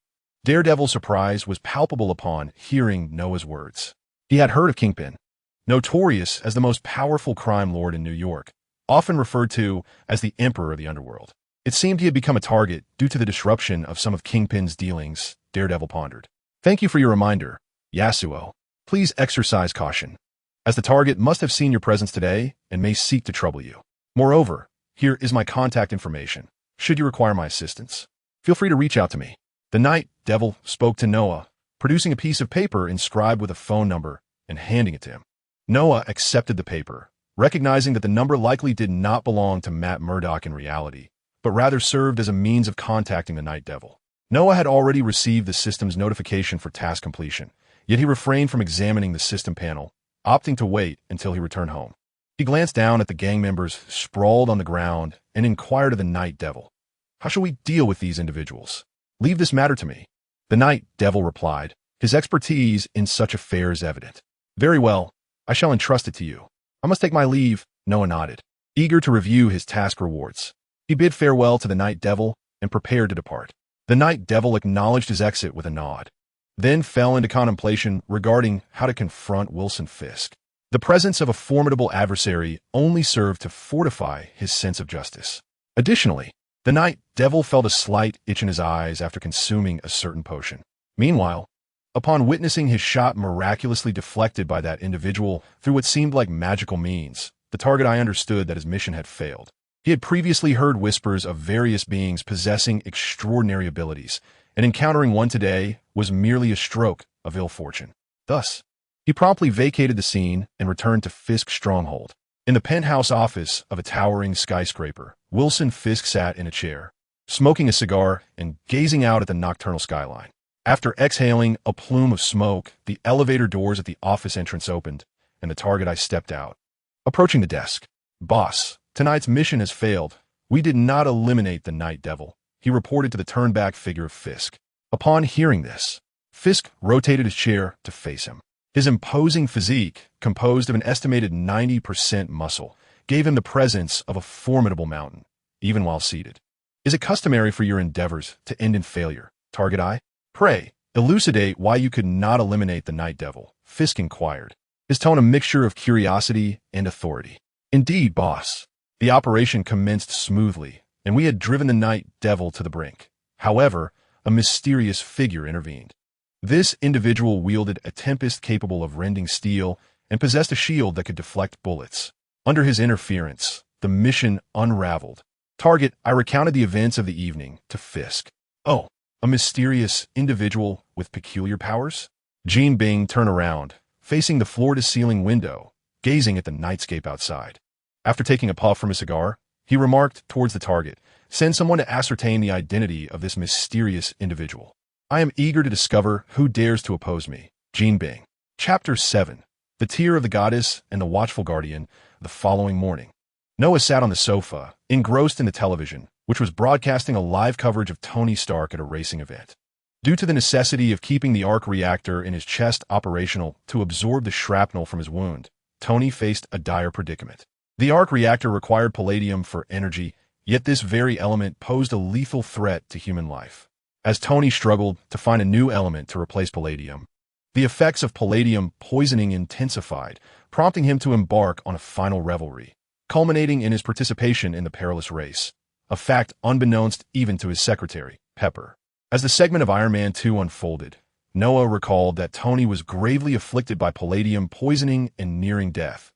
Daredevil's surprise was palpable upon hearing Noah's words. He had heard of Kingpin, notorious as the most powerful crime lord in New York, often referred to as the Emperor of the Underworld. It seemed he had become a target due to the disruption of some of Kingpin's dealings, Daredevil pondered. Thank you for your reminder, Yasuo. Please exercise caution, as the target must have seen your presence today and may seek to trouble you. Moreover, here is my contact information. Should you require my assistance, feel free to reach out to me. The Night Devil spoke to Noah, producing a piece of paper inscribed with a phone number and handing it to him. Noah accepted the paper, recognizing that the number likely did not belong to Matt Murdock in reality, but rather served as a means of contacting the Night Devil. Noah had already received the system's notification for task completion, yet he refrained from examining the system panel, opting to wait until he returned home. He glanced down at the gang members sprawled on the ground and inquired of the Night Devil. How shall we deal with these individuals? Leave this matter to me. The Night Devil replied, his expertise in such affairs evident. Very well, I shall entrust it to you. I must take my leave, Noah nodded, eager to review his task rewards. He bid farewell to the Night Devil and prepared to depart. The Night Devil acknowledged his exit with a nod, then fell into contemplation regarding how to confront Wilson Fisk. The presence of a formidable adversary only served to fortify his sense of justice. Additionally, the Night Devil felt a slight itch in his eyes after consuming a certain potion. Meanwhile, upon witnessing his shot miraculously deflected by that individual through what seemed like magical means, the target I understood that his mission had failed. He had previously heard whispers of various beings possessing extraordinary abilities, and encountering one today was merely a stroke of ill fortune. Thus, he promptly vacated the scene and returned to Fisk's stronghold. In the penthouse office of a towering skyscraper, Wilson Fisk sat in a chair, smoking a cigar and gazing out at the nocturnal skyline. After exhaling a plume of smoke, the elevator doors at the office entrance opened, and the target I stepped out. Approaching the desk, Boss, tonight's mission has failed. We did not eliminate the Night Devil, he reported to the turned-back figure of Fisk. Upon hearing this, Fisk rotated his chair to face him. His imposing physique, composed of an estimated 90% muscle, gave him the presence of a formidable mountain, even while seated. Is it customary for your endeavors to end in failure? Target I. Pray, elucidate why you could not eliminate the Night Devil, Fisk inquired, his tone a mixture of curiosity and authority. Indeed, boss. The operation commenced smoothly, and we had driven the Night Devil to the brink. However, a mysterious figure intervened. This individual wielded a tempest capable of rending steel and possessed a shield that could deflect bullets. Under his interference, the mission unraveled. Target, I recounted the events of the evening to Fisk. Oh, a mysterious individual with peculiar powers? Jean Bing turned around, facing the floor-to-ceiling window, gazing at the nightscape outside. After taking a puff from his cigar, he remarked towards the target, "Send someone to ascertain the identity of this mysterious individual. I am eager to discover who dares to oppose me." Jean Bing. Chapter 7. The Tear of the Goddess and the Watchful Guardian. The following morning, Noah sat on the sofa, engrossed in the television, which was broadcasting a live coverage of Tony Stark at a racing event. Due to the necessity of keeping the arc reactor in his chest operational to absorb the shrapnel from his wound, Tony faced a dire predicament. The arc reactor required palladium for energy, yet this very element posed a lethal threat to human life. As Tony struggled to find a new element to replace palladium, the effects of palladium poisoning intensified, prompting him to embark on a final revelry, culminating in his participation in the perilous race, a fact unbeknownst even to his secretary, Pepper. As the segment of Iron Man 2 unfolded, Noah recalled that Tony was gravely afflicted by palladium poisoning and nearing death,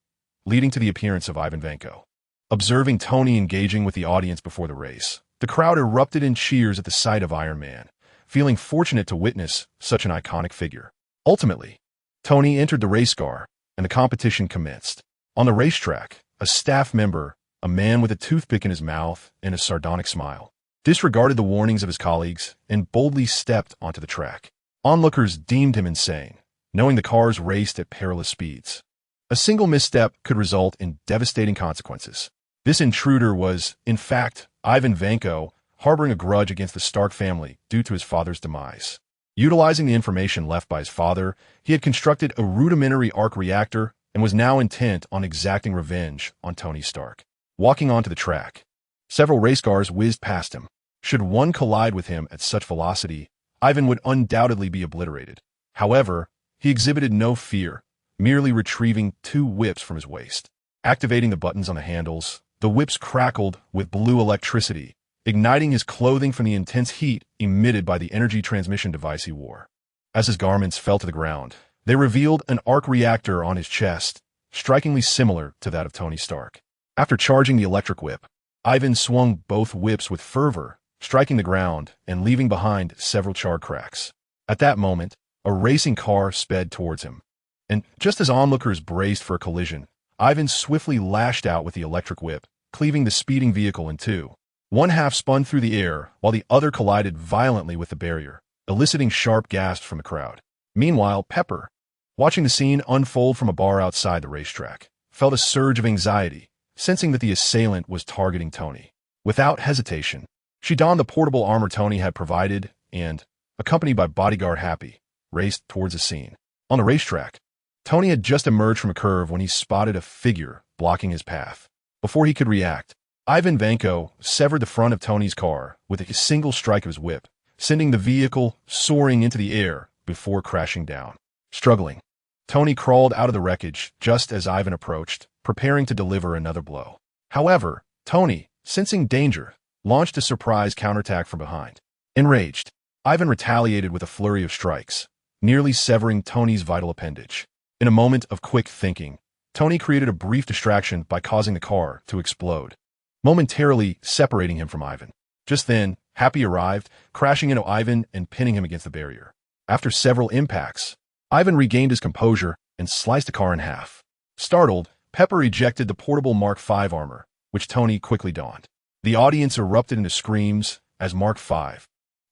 leading to the appearance of Ivan Vanko. Observing Tony engaging with the audience before the race, the crowd erupted in cheers at the sight of Iron Man, feeling fortunate to witness such an iconic figure. Ultimately, Tony entered the race car, and the competition commenced. On the racetrack, a staff member, a man with a toothpick in his mouth and a sardonic smile, disregarded the warnings of his colleagues and boldly stepped onto the track. Onlookers deemed him insane, knowing the cars raced at perilous speeds. A single misstep could result in devastating consequences. This intruder was, in fact, Ivan Vanko, harboring a grudge against the Stark family due to his father's demise. Utilizing the information left by his father, he had constructed a rudimentary arc reactor and was now intent on exacting revenge on Tony Stark. Walking onto the track, several race cars whizzed past him. Should one collide with him at such velocity, Ivan would undoubtedly be obliterated. However, he exhibited no fear, merely retrieving 2 whips from his waist. Activating the buttons on the handles, the whips crackled with blue electricity, igniting his clothing from the intense heat emitted by the energy transmission device he wore. As his garments fell to the ground, they revealed an arc reactor on his chest, strikingly similar to that of Tony Stark. After charging the electric whip, Ivan swung both whips with fervor, striking the ground and leaving behind several charred cracks. At that moment, a racing car sped towards him, and just as onlookers braced for a collision, Ivan swiftly lashed out with the electric whip, cleaving the speeding vehicle in 2. One half spun through the air, while the other collided violently with the barrier, eliciting sharp gasps from the crowd. Meanwhile, Pepper, watching the scene unfold from a bar outside the racetrack, felt a surge of anxiety, sensing that the assailant was targeting Tony. Without hesitation, she donned the portable armor Tony had provided and, accompanied by bodyguard Happy, raced towards the scene. On the racetrack, Tony had just emerged from a curve when he spotted a figure blocking his path. Before he could react, Ivan Vanko severed the front of Tony's car with a single strike of his whip, sending the vehicle soaring into the air before crashing down. Struggling, Tony crawled out of the wreckage just as Ivan approached, preparing to deliver another blow. However, Tony, sensing danger, launched a surprise counterattack from behind. Enraged, Ivan retaliated with a flurry of strikes, nearly severing Tony's vital appendage. In a moment of quick thinking, Tony created a brief distraction by causing the car to explode, momentarily separating him from Ivan. Just then, Happy arrived, crashing into Ivan and pinning him against the barrier. After several impacts, Ivan regained his composure and sliced the car in half. Startled, Pepper ejected the portable Mark V armor, which Tony quickly donned. The audience erupted into screams as Mark V,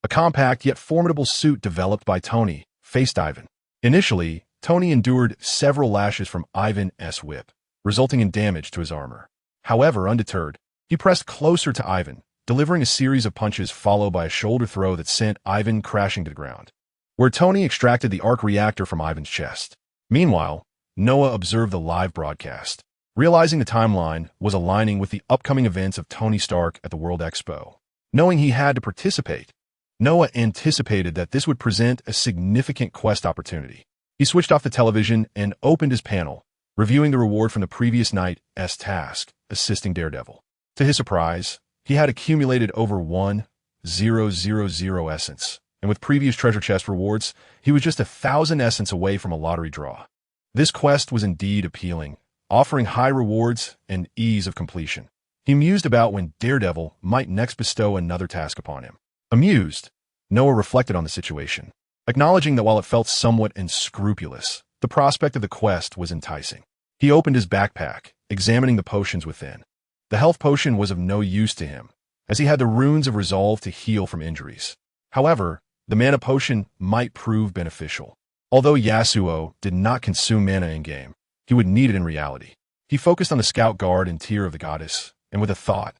a compact yet formidable suit developed by Tony, faced Ivan. Initially, Tony endured several lashes from Ivan's whip, resulting in damage to his armor. However, undeterred, he pressed closer to Ivan, delivering a series of punches followed by a shoulder throw that sent Ivan crashing to the ground, where Tony extracted the arc reactor from Ivan's chest. Meanwhile, Noah observed the live broadcast. Realizing the timeline was aligning with the upcoming events of Tony Stark at the World Expo. Knowing he had to participate, Noah anticipated that this would present a significant quest opportunity. He switched off the television and opened his panel, reviewing the reward from the previous night's task, assisting Daredevil. To his surprise, he had accumulated over 1,000 essence, and with previous treasure chest rewards, he was just 1,000 essence away from a lottery draw. This quest was indeed appealing, offering high rewards and ease of completion. He mused about when Daredevil might next bestow another task upon him. Amused, Noah reflected on the situation, acknowledging that while it felt somewhat unscrupulous, the prospect of the quest was enticing. He opened his backpack, examining the potions within. The health potion was of no use to him, as he had the runes of resolve to heal from injuries. However, the mana potion might prove beneficial. Although Yasuo did not consume mana in-game, he would need it in reality. He focused on the Scout Guard and Tear of the Goddess, and with a thought,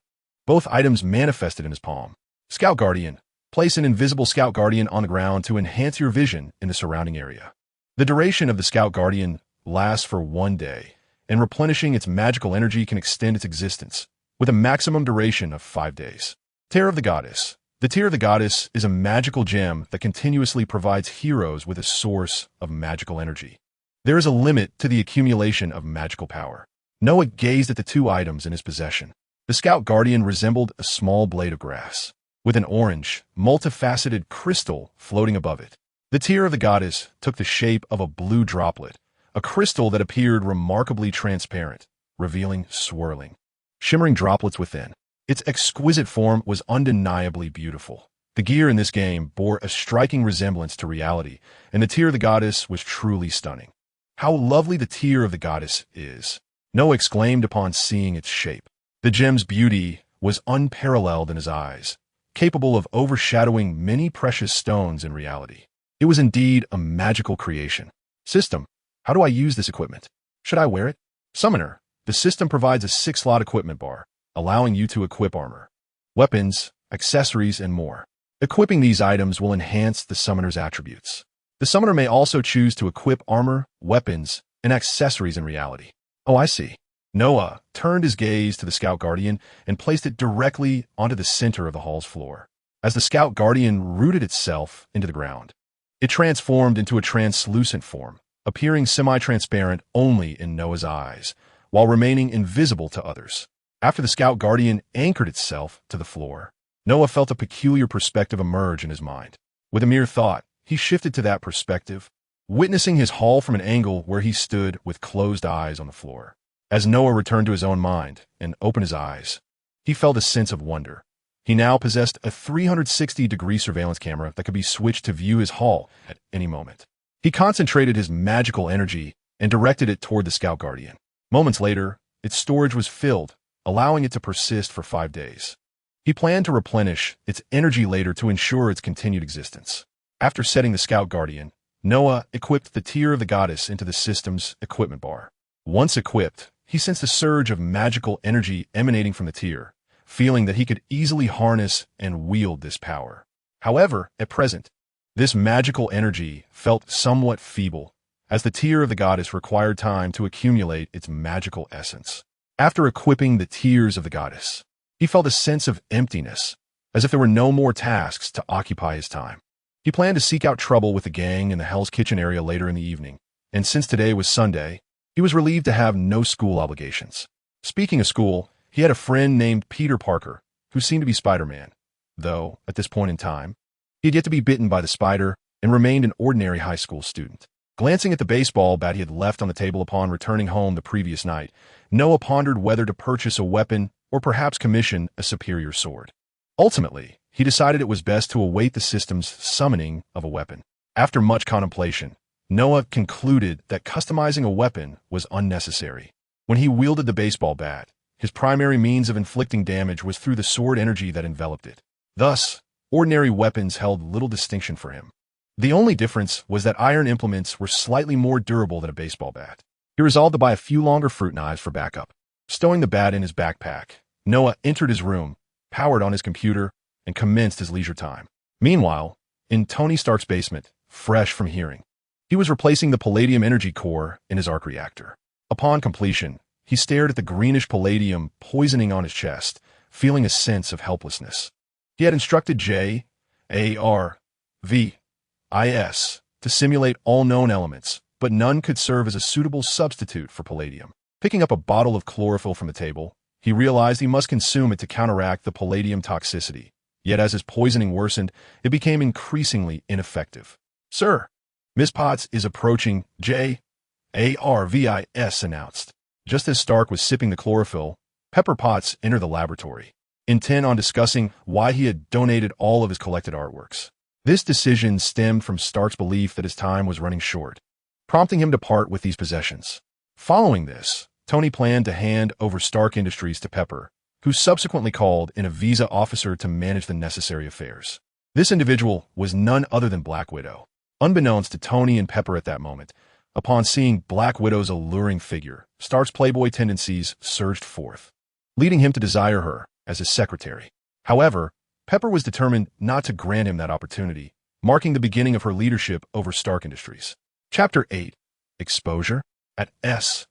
both items manifested in his palm. Scout Guardian. Place an invisible Scout Guardian on the ground to enhance your vision in the surrounding area. The duration of the Scout Guardian lasts for 1 day, and replenishing its magical energy can extend its existence, with a maximum duration of 5 days. Tear of the Goddess. The Tear of the Goddess is a magical gem that continuously provides heroes with a source of magical energy. There is a limit to the accumulation of magical power. Noah gazed at the 2 items in his possession. The Scout Guardian resembled a small blade of grass, with an orange, multifaceted crystal floating above it. The Tear of the Goddess took the shape of a blue droplet, a crystal that appeared remarkably transparent, revealing swirling, shimmering droplets within. Its exquisite form was undeniably beautiful. The gear in this game bore a striking resemblance to reality, and the Tear of the Goddess was truly stunning. How lovely the Tear of the Goddess is! Noah exclaimed upon seeing its shape. The gem's beauty was unparalleled in his eyes, capable of overshadowing many precious stones in reality. It was indeed a magical creation. System. How do I use this equipment? Should I wear it? Summoner. The system provides a 6-slot equipment bar, allowing you to equip armor, weapons, accessories, and more. Equipping these items will enhance the summoner's attributes. The summoner may also choose to equip armor, weapons, and accessories in reality. Oh, I see. Noah turned his gaze to the Scout Guardian and placed it directly onto the center of the hall's floor. As the Scout Guardian rooted itself into the ground, it transformed into a translucent form, appearing semi-transparent only in Noah's eyes, while remaining invisible to others. After the Scout Guardian anchored itself to the floor, Noah felt a peculiar perspective emerge in his mind. With a mere thought, he shifted to that perspective, witnessing his hall from an angle where he stood with closed eyes on the floor. As Noah returned to his own mind and opened his eyes, he felt a sense of wonder. He now possessed a 360-degree surveillance camera that could be switched to view his hall at any moment. He concentrated his magical energy and directed it toward the Scout Guardian. Moments later, its storage was filled, allowing it to persist for 5 days. He planned to replenish its energy later to ensure its continued existence. After setting the Scout Guardian, Noah equipped the Tear of the Goddess into the system's equipment bar. Once equipped, he sensed a surge of magical energy emanating from the Tear, feeling that he could easily harness and wield this power. However, at present, this magical energy felt somewhat feeble, as the Tear of the Goddess required time to accumulate its magical essence. After equipping the Tears of the Goddess, he felt a sense of emptiness, as if there were no more tasks to occupy his time. He planned to seek out trouble with the gang in the Hell's Kitchen area later in the evening, and since today was Sunday, he was relieved to have no school obligations. Speaking of school, he had a friend named Peter Parker, who seemed to be Spider-Man, though, at this point in time, he had yet to be bitten by the spider and remained an ordinary high school student. Glancing at the baseball bat he had left on the table upon returning home the previous night, Noah pondered whether to purchase a weapon or perhaps commission a superior sword. Ultimately, he decided it was best to await the system's summoning of a weapon. After much contemplation, Noah concluded that customizing a weapon was unnecessary. When he wielded the baseball bat, his primary means of inflicting damage was through the sword energy that enveloped it. Thus, ordinary weapons held little distinction for him. The only difference was that iron implements were slightly more durable than a baseball bat. He resolved to buy a few longer fruit knives for backup. Stowing the bat in his backpack, Noah entered his room, powered on his computer, and commenced his leisure time. Meanwhile, in Tony Stark's basement, fresh from hearing, he was replacing the palladium energy core in his arc reactor. Upon completion, He stared at the greenish palladium poisoning on his chest, feeling a sense of helplessness. He had instructed J-A-R-V-I-S to simulate all known elements, but none could serve as a suitable substitute for palladium. Picking up a bottle of chlorophyll from the table, he realized he must consume it to counteract the palladium toxicity. Yet as his poisoning worsened, it became increasingly ineffective. "Sir, Miss Potts is approaching," J-A-R-V-I-S announced. Just as Stark was sipping the chlorophyll, Pepper Potts entered the laboratory, intent on discussing why he had donated all of his collected artworks. This decision stemmed from Stark's belief that his time was running short, prompting him to part with these possessions. Following this, Tony planned to hand over Stark Industries to Pepper, who subsequently called in a visa officer to manage the necessary affairs. This individual was none other than Black Widow. Unbeknownst to Tony and Pepper at that moment, upon seeing Black Widow's alluring figure, Stark's playboy tendencies surged forth, leading him to desire her as his secretary. However, Pepper was determined not to grant him that opportunity, marking the beginning of her leadership over Stark Industries. Chapter 8. Exposure. At S-H-I-L-D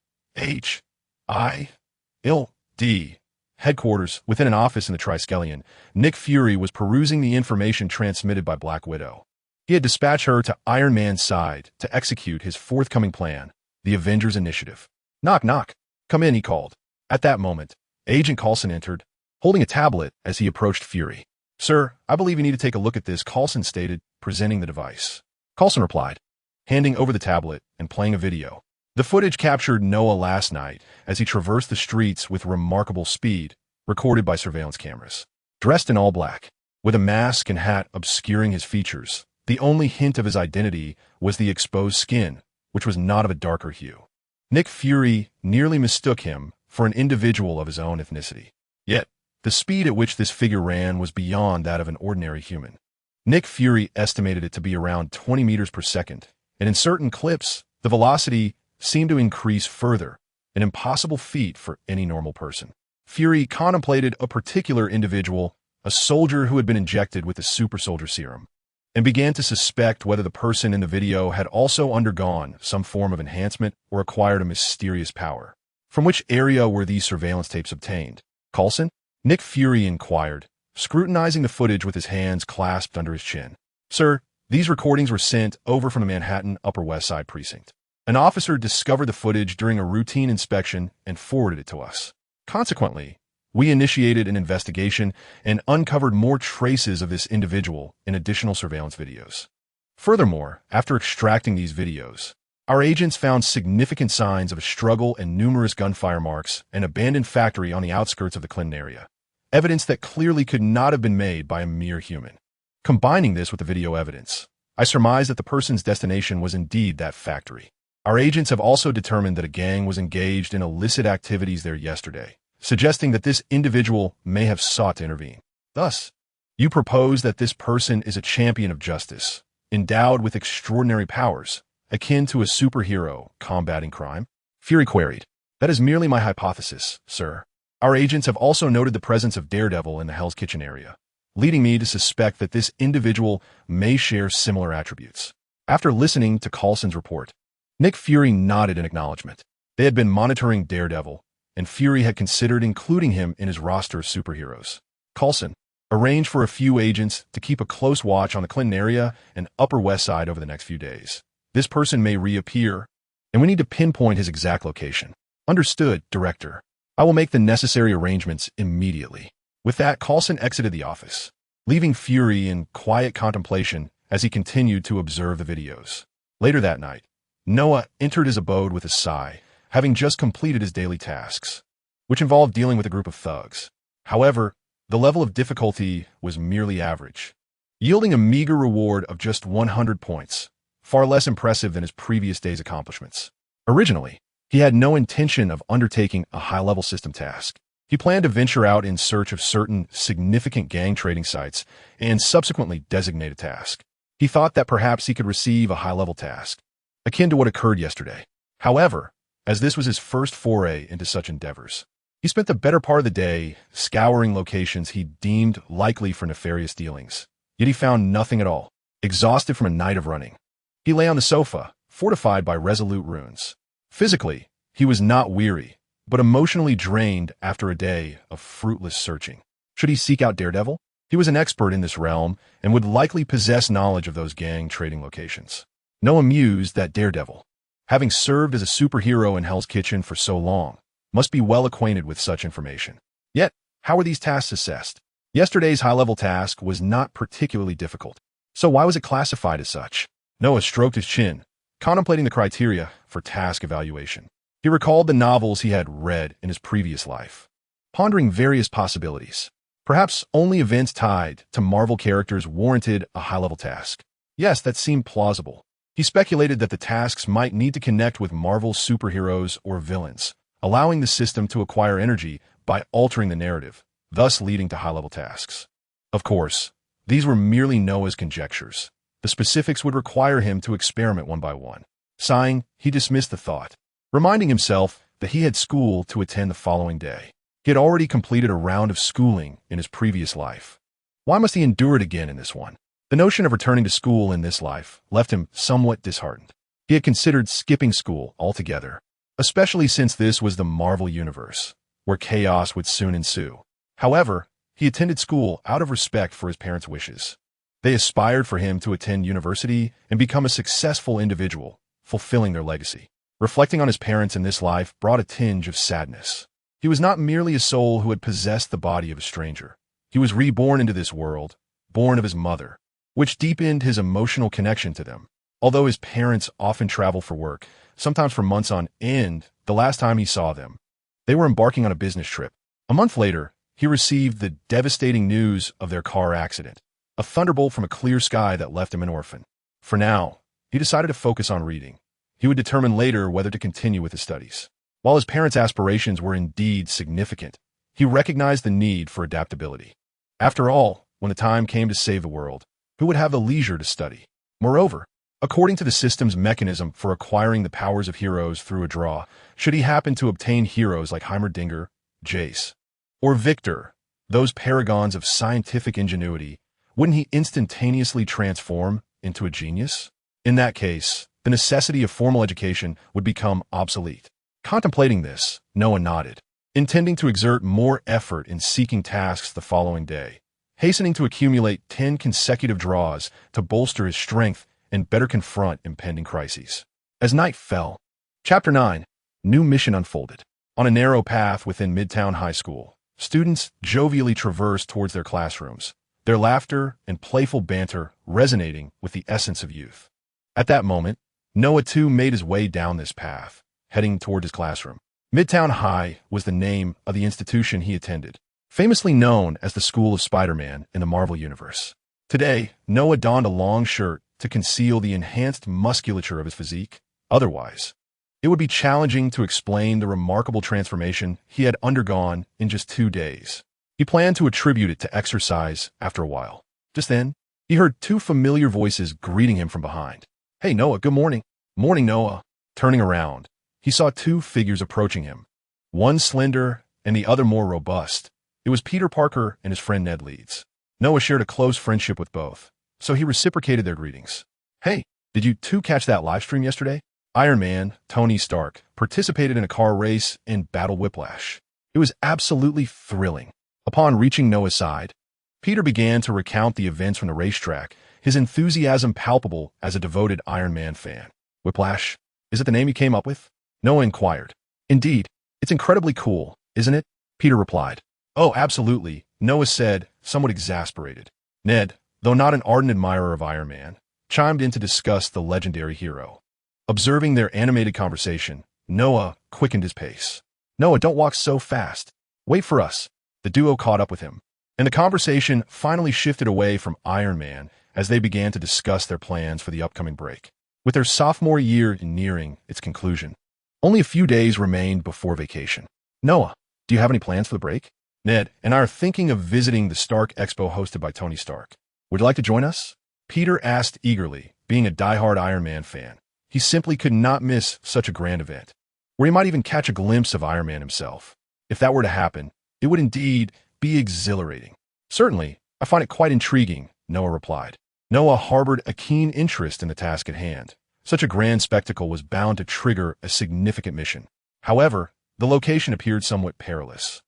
headquarters, within an office in the Triskelion, Nick Fury was perusing the information transmitted by Black Widow. He had dispatched her to Iron Man's side to execute his forthcoming plan, the Avengers Initiative. "Knock, knock. Come in," he called. At that moment, Agent Coulson entered, holding a tablet as he approached Fury. "Sir, I believe you need to take a look at this," Coulson stated, presenting the device. Coulson replied, handing over the tablet and playing a video. The footage captured Noah last night as he traversed the streets with remarkable speed, recorded by surveillance cameras. Dressed in all black, with a mask and hat obscuring his features, the only hint of his identity was the exposed skin, which was not of a darker hue. Nick Fury nearly mistook him for an individual of his own ethnicity. Yet, the speed at which this figure ran was beyond that of an ordinary human. Nick Fury estimated it to be around 20 meters per second, and in certain clips, the velocity seemed to increase further, an impossible feat for any normal person. Fury contemplated a particular individual, a soldier who had been injected with the super soldier serum, and began to suspect whether the person in the video had also undergone some form of enhancement or acquired a mysterious power. "From which area were these surveillance tapes obtained, Coulson?" Nick Fury inquired, scrutinizing the footage with his hands clasped under his chin. "Sir, these recordings were sent over from the Manhattan Upper West Side precinct. An officer discovered the footage during a routine inspection and forwarded it to us. Consequently, we initiated an investigation and uncovered more traces of this individual in additional surveillance videos. Furthermore, after extracting these videos, our agents found significant signs of a struggle and numerous gunfire marks and abandoned factory on the outskirts of the Clinton area, evidence that clearly could not have been made by a mere human. Combining this with the video evidence, I surmise that the person's destination was indeed that factory. Our agents have also determined that a gang was engaged in illicit activities there yesterday, suggesting that this individual may have sought to intervene. Thus, you propose that this person is a champion of justice, endowed with extraordinary powers, akin to a superhero combating crime?" Fury queried. "That is merely my hypothesis, sir. Our agents have also noted the presence of Daredevil in the Hell's Kitchen area, leading me to suspect that this individual may share similar attributes." After listening to Coulson's report, Nick Fury nodded in acknowledgement. They had been monitoring Daredevil, and Fury had considered including him in his roster of superheroes. "Coulson, arrange for a few agents to keep a close watch on the Clinton area and Upper West Side over the next few days. This person may reappear, and we need to pinpoint his exact location." "Understood, Director. I will make the necessary arrangements immediately." With that, Coulson exited the office, leaving Fury in quiet contemplation as he continued to observe the videos. Later that night, Noah entered his abode with a sigh, having just completed his daily tasks, which involved dealing with a group of thugs. However, the level of difficulty was merely average, yielding a meager reward of just 100 points, far less impressive than his previous day's accomplishments. Originally, he had no intention of undertaking a high-level system task. He planned to venture out in search of certain significant gang trading sites and subsequently designate a task. He thought that perhaps he could receive a high-level task, akin to what occurred yesterday. However, as this was his first foray into such endeavors, he spent the better part of the day scouring locations he deemed likely for nefarious dealings. Yet he found nothing at all. Exhausted from a night of running, he lay on the sofa, fortified by resolute runes. Physically, he was not weary, but emotionally drained after a day of fruitless searching. Should he seek out Daredevil? He was an expert in this realm and would likely possess knowledge of those gang trading locations. Noah mused that Daredevil, having served as a superhero in Hell's Kitchen for so long, must be well acquainted with such information. Yet, how were these tasks assessed? Yesterday's high-level task was not particularly difficult. So why was it classified as such? Noah stroked his chin, contemplating the criteria for task evaluation. He recalled the novels he had read in his previous life, pondering various possibilities. Perhaps only events tied to Marvel characters warranted a high-level task. Yes, that seemed plausible. He speculated that the tasks might need to connect with Marvel superheroes or villains, allowing the system to acquire energy by altering the narrative, thus leading to high-level tasks. Of course, these were merely Noah's conjectures. The specifics would require him to experiment one by one. Sighing, he dismissed the thought, reminding himself that he had school to attend the following day. He had already completed a round of schooling in his previous life. Why must he endure it again in this one? The notion of returning to school in this life left him somewhat disheartened. He had considered skipping school altogether, especially since this was the Marvel Universe, where chaos would soon ensue. However, he attended school out of respect for his parents' wishes. They aspired for him to attend university and become a successful individual, fulfilling their legacy. Reflecting on his parents in this life brought a tinge of sadness. He was not merely a soul who had possessed the body of a stranger. He was reborn into this world, born of his mother, which deepened his emotional connection to them. Although his parents often traveled for work, sometimes for months on end, the last time he saw them, they were embarking on a business trip. A month later, he received the devastating news of their car accident, a thunderbolt from a clear sky that left him an orphan. For now, he decided to focus on reading. He would determine later whether to continue with his studies. While his parents' aspirations were indeed significant, he recognized the need for adaptability. After all, when the time came to save the world, who would have the leisure to study? Moreover, according to the system's mechanism for acquiring the powers of heroes through a draw, should he happen to obtain heroes like Heimerdinger, Jace, or Victor, those paragons of scientific ingenuity, wouldn't he instantaneously transform into a genius? In that case, the necessity of formal education would become obsolete. Contemplating this, Noah nodded, intending to exert more effort in seeking tasks the following day, hastening to accumulate 10 consecutive draws to bolster his strength and better confront impending crises. As night fell, Chapter 9, New Mission unfolded. On a narrow path within Midtown High School, students jovially traversed towards their classrooms, their laughter and playful banter resonating with the essence of youth. At that moment, Noah too made his way down this path, heading toward his classroom. Midtown High was the name of the institution he attended, famously known as the School of Spider-Man in the Marvel Universe. Today, Noah donned a long shirt to conceal the enhanced musculature of his physique. Otherwise, it would be challenging to explain the remarkable transformation he had undergone in just 2 days. He planned to attribute it to exercise after a while. Just then, he heard 2 familiar voices greeting him from behind. "Hey, Noah, good morning." "Morning, Noah." Turning around, he saw 2 figures approaching him, one slender and the other more robust. It was Peter Parker and his friend Ned Leeds. Noah shared a close friendship with both, so he reciprocated their greetings. "Hey, did you 2 catch that live stream yesterday? Iron Man, Tony Stark, participated in a car race and battled Whiplash. It was absolutely thrilling." Upon reaching Noah's side, Peter began to recount the events from the racetrack, his enthusiasm palpable as a devoted Iron Man fan. "Whiplash, is it the name you came up with?" Noah inquired. "Indeed, it's incredibly cool, isn't it?" Peter replied. "Oh, absolutely," Noah said, somewhat exasperated. Ned, though not an ardent admirer of Iron Man, chimed in to discuss the legendary hero. Observing their animated conversation, Noah quickened his pace. "Noah, don't walk so fast. Wait for us." The duo caught up with him, and the conversation finally shifted away from Iron Man as they began to discuss their plans for the upcoming break. With their sophomore year nearing its conclusion, only a few days remained before vacation. "Noah, do you have any plans for the break?" "Ned and I are thinking of visiting the Stark Expo hosted by Tony Stark. Would you like to join us?" Peter asked eagerly, being a diehard Iron Man fan. He simply could not miss such a grand event, where he might even catch a glimpse of Iron Man himself. If that were to happen, it would indeed be exhilarating. "Certainly, I find it quite intriguing," Noah replied. Noah harbored a keen interest in the task at hand. Such a grand spectacle was bound to trigger a significant mission. However, The location appeared somewhat perilous,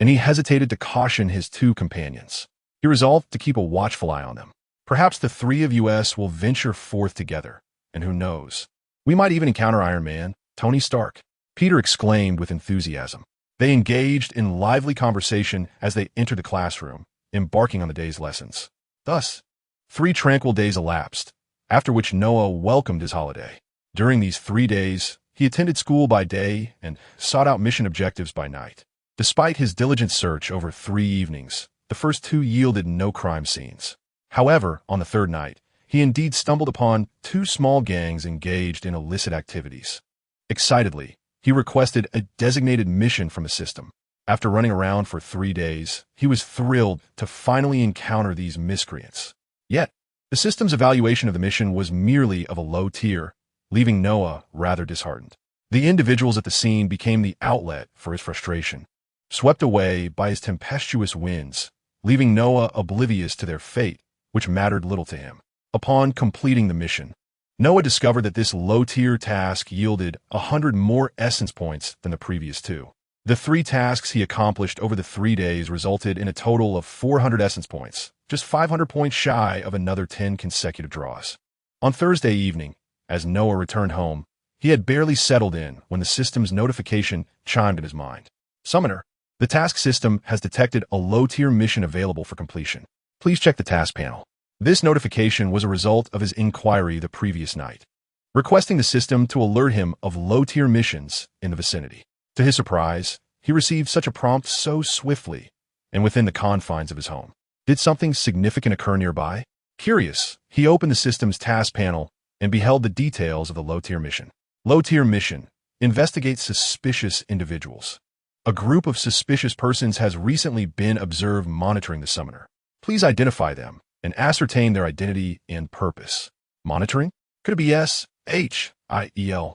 and he hesitated to caution his two companions. He resolved to keep a watchful eye on them. Perhaps the three of us will venture forth together, and who knows? We might even encounter Iron Man, Tony Stark. Peter exclaimed with enthusiasm. They engaged in lively conversation as they entered the classroom, embarking on the day's lessons. Thus, 3 tranquil days elapsed, after which Noah welcomed his holiday. During these 3 days, he attended school by day and sought out mission objectives by night. Despite his diligent search over 3 evenings, the first 2 yielded no crime scenes. However, on the 3rd night, he indeed stumbled upon 2 small gangs engaged in illicit activities. Excitedly, he requested a designated mission from the system. After running around for 3 days, he was thrilled to finally encounter these miscreants. Yet, the system's evaluation of the mission was merely of a low tier, leaving Noah rather disheartened. The individuals at the scene became the outlet for his frustration, swept away by his tempestuous winds, leaving Noah oblivious to their fate, which mattered little to him. Upon completing the mission, Noah discovered that this low-tier task yielded 100 more essence points than the previous 2. The 3 tasks he accomplished over the 3 days resulted in a total of 400 essence points, just 500 points shy of another 10 consecutive draws. On Thursday evening, as Noah returned home, he had barely settled in when the system's notification chimed in his mind. Summoner, the task system has detected a low-tier mission available for completion. Please check the task panel. This notification was a result of his inquiry the previous night, requesting the system to alert him of low-tier missions in the vicinity. To his surprise, he received such a prompt so swiftly and within the confines of his home. Did something significant occur nearby? Curious, he opened the system's task panel and beheld the details of the low-tier mission. Low-tier mission: investigate suspicious individuals. A group of suspicious persons has recently been observed monitoring the summoner. Please identify them and ascertain their identity and purpose. Monitoring? Could it be SHIELD?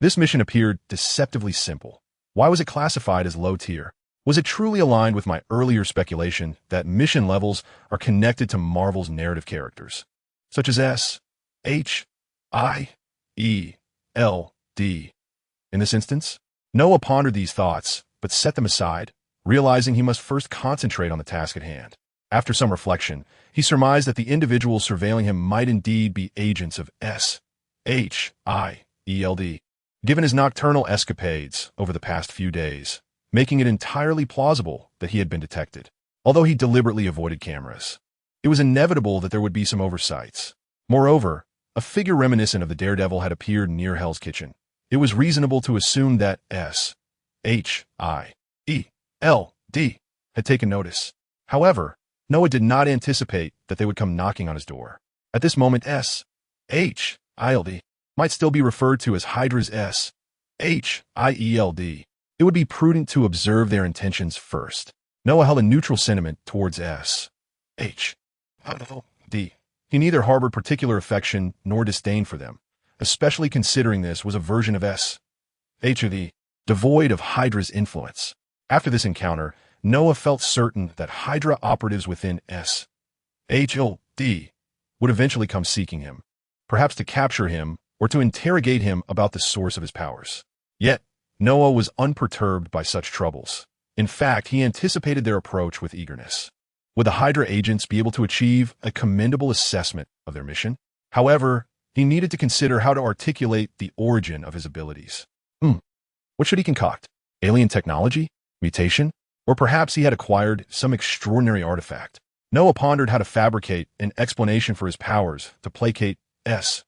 This mission appeared deceptively simple. Why was it classified as low tier? Was it truly aligned with my earlier speculation that mission levels are connected to Marvel's narrative characters, such as SHIELD? In this instance, Noah pondered these thoughts, but set them aside, realizing he must first concentrate on the task at hand. After some reflection, he surmised that the individuals surveilling him might indeed be agents of SHIELD, given his nocturnal escapades over the past few days, making it entirely plausible that he had been detected, although he deliberately avoided cameras. It was inevitable that there would be some oversights. Moreover, a figure reminiscent of the Daredevil had appeared near Hell's Kitchen. It was reasonable to assume that SHIELD had taken notice. However, Noah did not anticipate that they would come knocking on his door. At this moment, SHIELD might still be referred to as Hydra's SHIELD. It would be prudent to observe their intentions first. Noah held a neutral sentiment towards SHIELD. He neither harbored particular affection nor disdain for them, especially considering this was a version of SHIELD, devoid of Hydra's influence. After this encounter, Noah felt certain that Hydra operatives within SHIELD would eventually come seeking him, perhaps to capture him or to interrogate him about the source of his powers. Yet, Noah was unperturbed by such troubles. In fact, he anticipated their approach with eagerness. Would the Hydra agents be able to achieve a commendable assessment of their mission? However, he needed to consider how to articulate the origin of his abilities. What should he concoct? Alien technology? Mutation? Or perhaps he had acquired some extraordinary artifact. Noah pondered how to fabricate an explanation for his powers to placate SHIELD,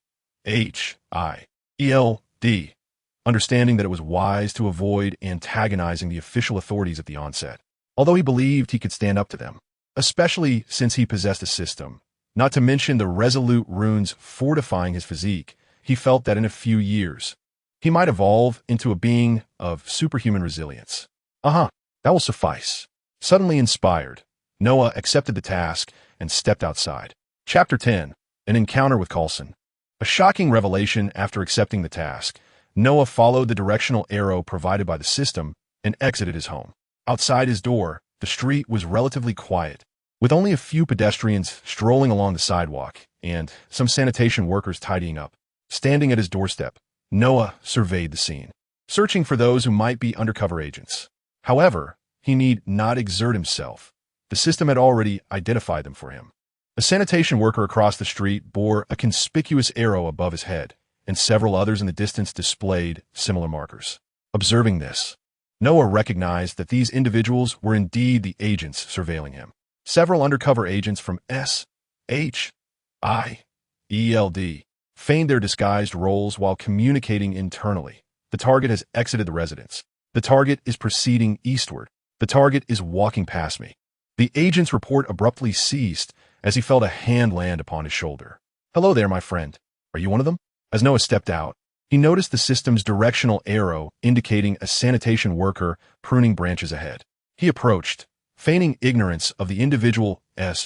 understanding that it was wise to avoid antagonizing the official authorities at the onset, although he believed he could stand up to them, especially since he possessed a system. Not to mention the resolute runes fortifying his physique, he felt that in a few years, he might evolve into a being of superhuman resilience. That will suffice. Suddenly inspired, Noah accepted the task and stepped outside. Chapter 10. An encounter with Coulson. A shocking revelation after accepting the task, Noah followed the directional arrow provided by the system and exited his home. Outside his door, the street was relatively quiet, with only a few pedestrians strolling along the sidewalk and some sanitation workers tidying up. Standing at his doorstep, Noah surveyed the scene. searching for those who might be undercover agents. However, he need not exert himself. The system had already identified them for him. A sanitation worker across the street bore a conspicuous arrow above his head, and several others in the distance displayed similar markers. Observing this, Noah recognized that these individuals were indeed the agents surveilling him. Several undercover agents from SHIELD feigned their disguised roles while communicating internally. The target has exited the residence. The target is proceeding eastward. The target is walking past me. The agent's report abruptly ceased as he felt a hand land upon his shoulder. Hello there, my friend. Are you one of them? As Noah stepped out, he noticed the system's directional arrow indicating a sanitation worker pruning branches ahead. He approached, feigning ignorance of the individual's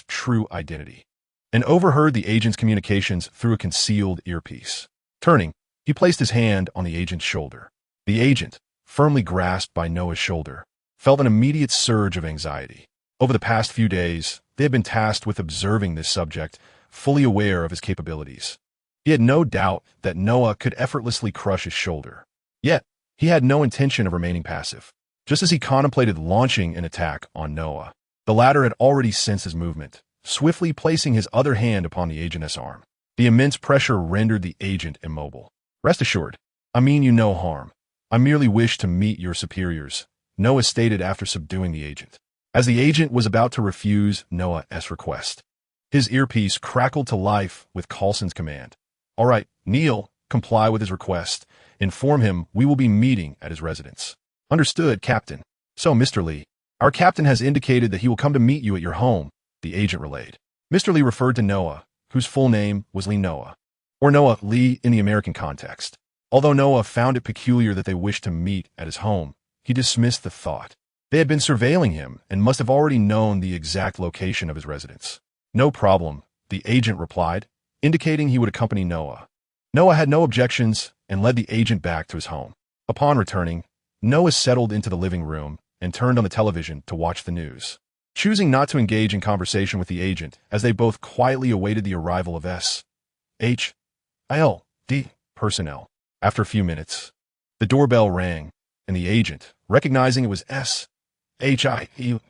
true identity, and overheard the agent's communications through a concealed earpiece. Turning, he placed his hand on the agent's shoulder. The agent, firmly grasped by Noah's shoulder, felt an immediate surge of anxiety. Over the past few days, they had been tasked with observing this subject, fully aware of his capabilities. He had no doubt that Noah could effortlessly crush his shoulder. Yet, he had no intention of remaining passive. Just as he contemplated launching an attack on Noah, the latter had already sensed his movement, swiftly placing his other hand upon the agent's arm. The immense pressure rendered the agent immobile. Rest assured, I mean you no harm. I merely wish to meet your superiors, Noah stated after subduing the agent. As the agent was about to refuse Noah's request, his earpiece crackled to life with Coulson's command. All right, Neil, comply with his request. Inform him we will be meeting at his residence. Understood, Captain. So, Mr. Lee, our captain has indicated that he will come to meet you at your home, the agent relayed. Mr. Lee referred to Noah, whose full name was Lee Noah, or Noah Lee in the American context. Although Noah found it peculiar that they wished to meet at his home, he dismissed the thought. They had been surveilling him and must have already known the exact location of his residence. No problem, the agent replied, indicating he would accompany Noah. Noah had no objections and led the agent back to his home. Upon returning, Noah settled into the living room and turned on the television to watch the news, choosing not to engage in conversation with the agent as they both quietly awaited the arrival of SHIELD personnel. After a few minutes, the doorbell rang, and the agent, recognizing it was SHIELD,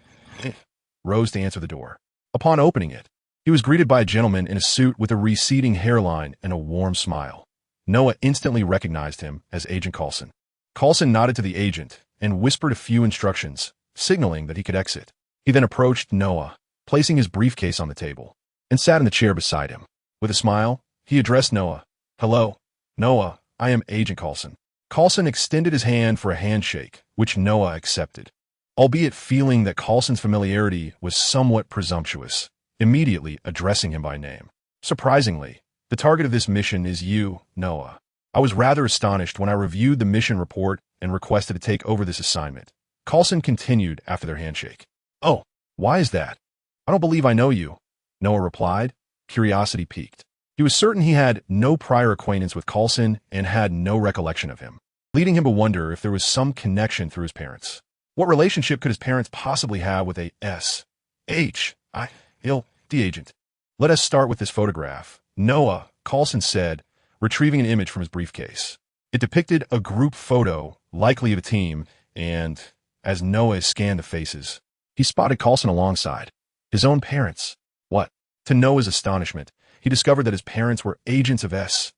rose to answer the door. Upon opening it, he was greeted by a gentleman in a suit with a receding hairline and a warm smile. Noah instantly recognized him as Agent Coulson. Coulson nodded to the agent and whispered a few instructions, signaling that he could exit. He then approached Noah, placing his briefcase on the table, and sat in the chair beside him. With a smile, he addressed Noah. Hello, Noah, I am Agent Coulson. Coulson extended his hand for a handshake, which Noah accepted, albeit feeling that Coulson's familiarity was somewhat presumptuous, immediately addressing him by name. Surprisingly, the target of this mission is you, Noah. I was rather astonished when I reviewed the mission report and requested to take over this assignment. Coulson continued after their handshake. Oh, why is that? I don't believe I know you, Noah replied, curiosity piqued. He was certain he had no prior acquaintance with Coulson and had no recollection of him, leading him to wonder if there was some connection through his parents. What relationship could his parents possibly have with a SHIELD agent? Let us start with this photograph, Noah, Coulson said, retrieving an image from his briefcase. It depicted a group photo, likely of a team, and, as Noah scanned the faces, he spotted Coulson alongside his own parents. What? To Noah's astonishment, he discovered that his parents were agents of SHIELD.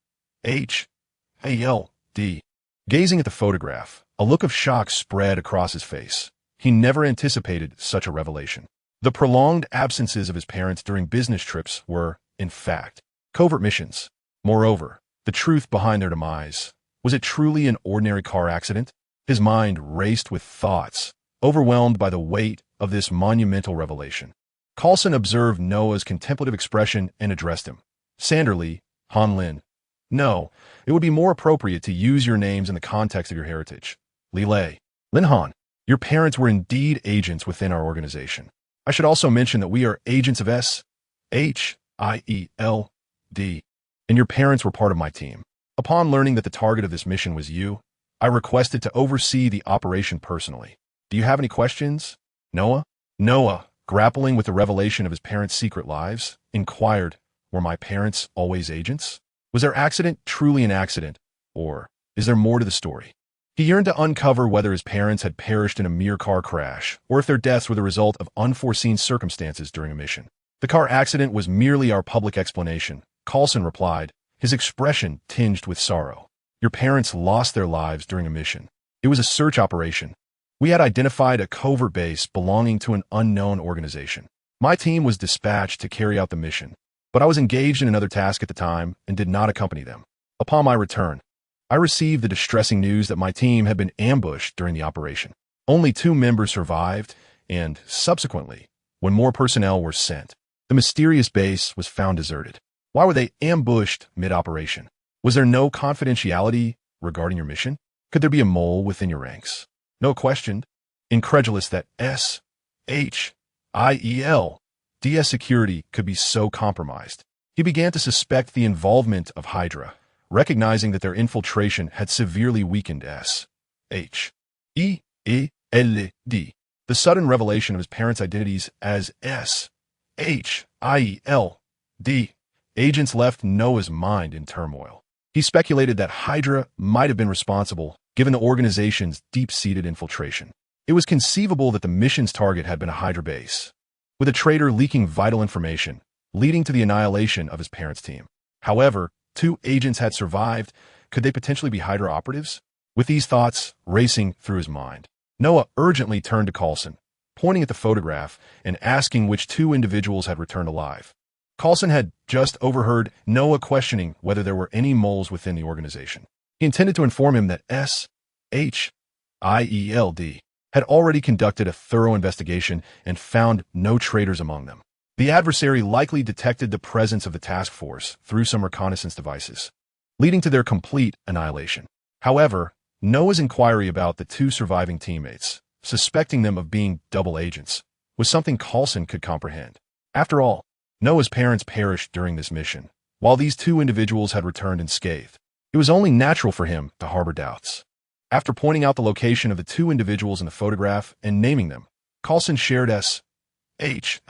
Gazing at the photograph, a look of shock spread across his face. He never anticipated such a revelation. The prolonged absences of his parents during business trips were, in fact, covert missions. Moreover, the truth behind their demise, was it truly an ordinary car accident? His mind raced with thoughts, overwhelmed by the weight of this monumental revelation. Coulson observed Noah's contemplative expression and addressed him. Sanderly, Han Lin. No, it would be more appropriate to use your names in the context of your heritage. Li Lei. Lin Han. Your parents were indeed agents within our organization. I should also mention that we are agents of SHIELD, and your parents were part of my team. Upon learning that the target of this mission was you, I requested to oversee the operation personally. Do you have any questions, Noah? Noah, grappling with the revelation of his parents' secret lives, inquired, were my parents always agents? Was their accident truly an accident, or is there more to the story? He yearned to uncover whether his parents had perished in a mere car crash, or if their deaths were the result of unforeseen circumstances during a mission. "The car accident was merely our public explanation," Coulson replied, his expression tinged with sorrow. "Your parents lost their lives during a mission. It was a search operation. We had identified a covert base belonging to an unknown organization. My team was dispatched to carry out the mission, but I was engaged in another task at the time and did not accompany them. Upon my return, I received the distressing news that my team had been ambushed during the operation. Only 2 members survived, and subsequently, when more personnel were sent, the mysterious base was found deserted. Why were they ambushed mid-operation? Was there no confidentiality regarding your mission? Could there be a mole within your ranks?" Noah questioned, incredulous that SHIELD's security could be so compromised. He began to suspect the involvement of Hydra, recognizing that their infiltration had severely weakened SHIELD. The sudden revelation of his parents' identities as SHIELD agents left Noah's mind in turmoil. He speculated that Hydra might have been responsible, given the organization's deep-seated infiltration. It was conceivable that the mission's target had been a Hydra base, with a traitor leaking vital information, leading to the annihilation of his parents' team. However, 2 agents had survived. Could they potentially be Hydra operatives? With these thoughts racing through his mind, Noah urgently turned to Coulson, pointing at the photograph and asking which 2 individuals had returned alive. Coulson had just overheard Noah questioning whether there were any moles within the organization. He intended to inform him that SHIELD had already conducted a thorough investigation and found no traitors among them. The adversary likely detected the presence of the task force through some reconnaissance devices, leading to their complete annihilation. However, Noah's inquiry about the 2 surviving teammates, suspecting them of being double agents, was something Coulson could comprehend. After all, Noah's parents perished during this mission, while these 2 individuals had returned unscathed. It was only natural for him to harbor doubts. After pointing out the location of the 2 individuals in the photograph and naming them, Coulson shared SHIELD's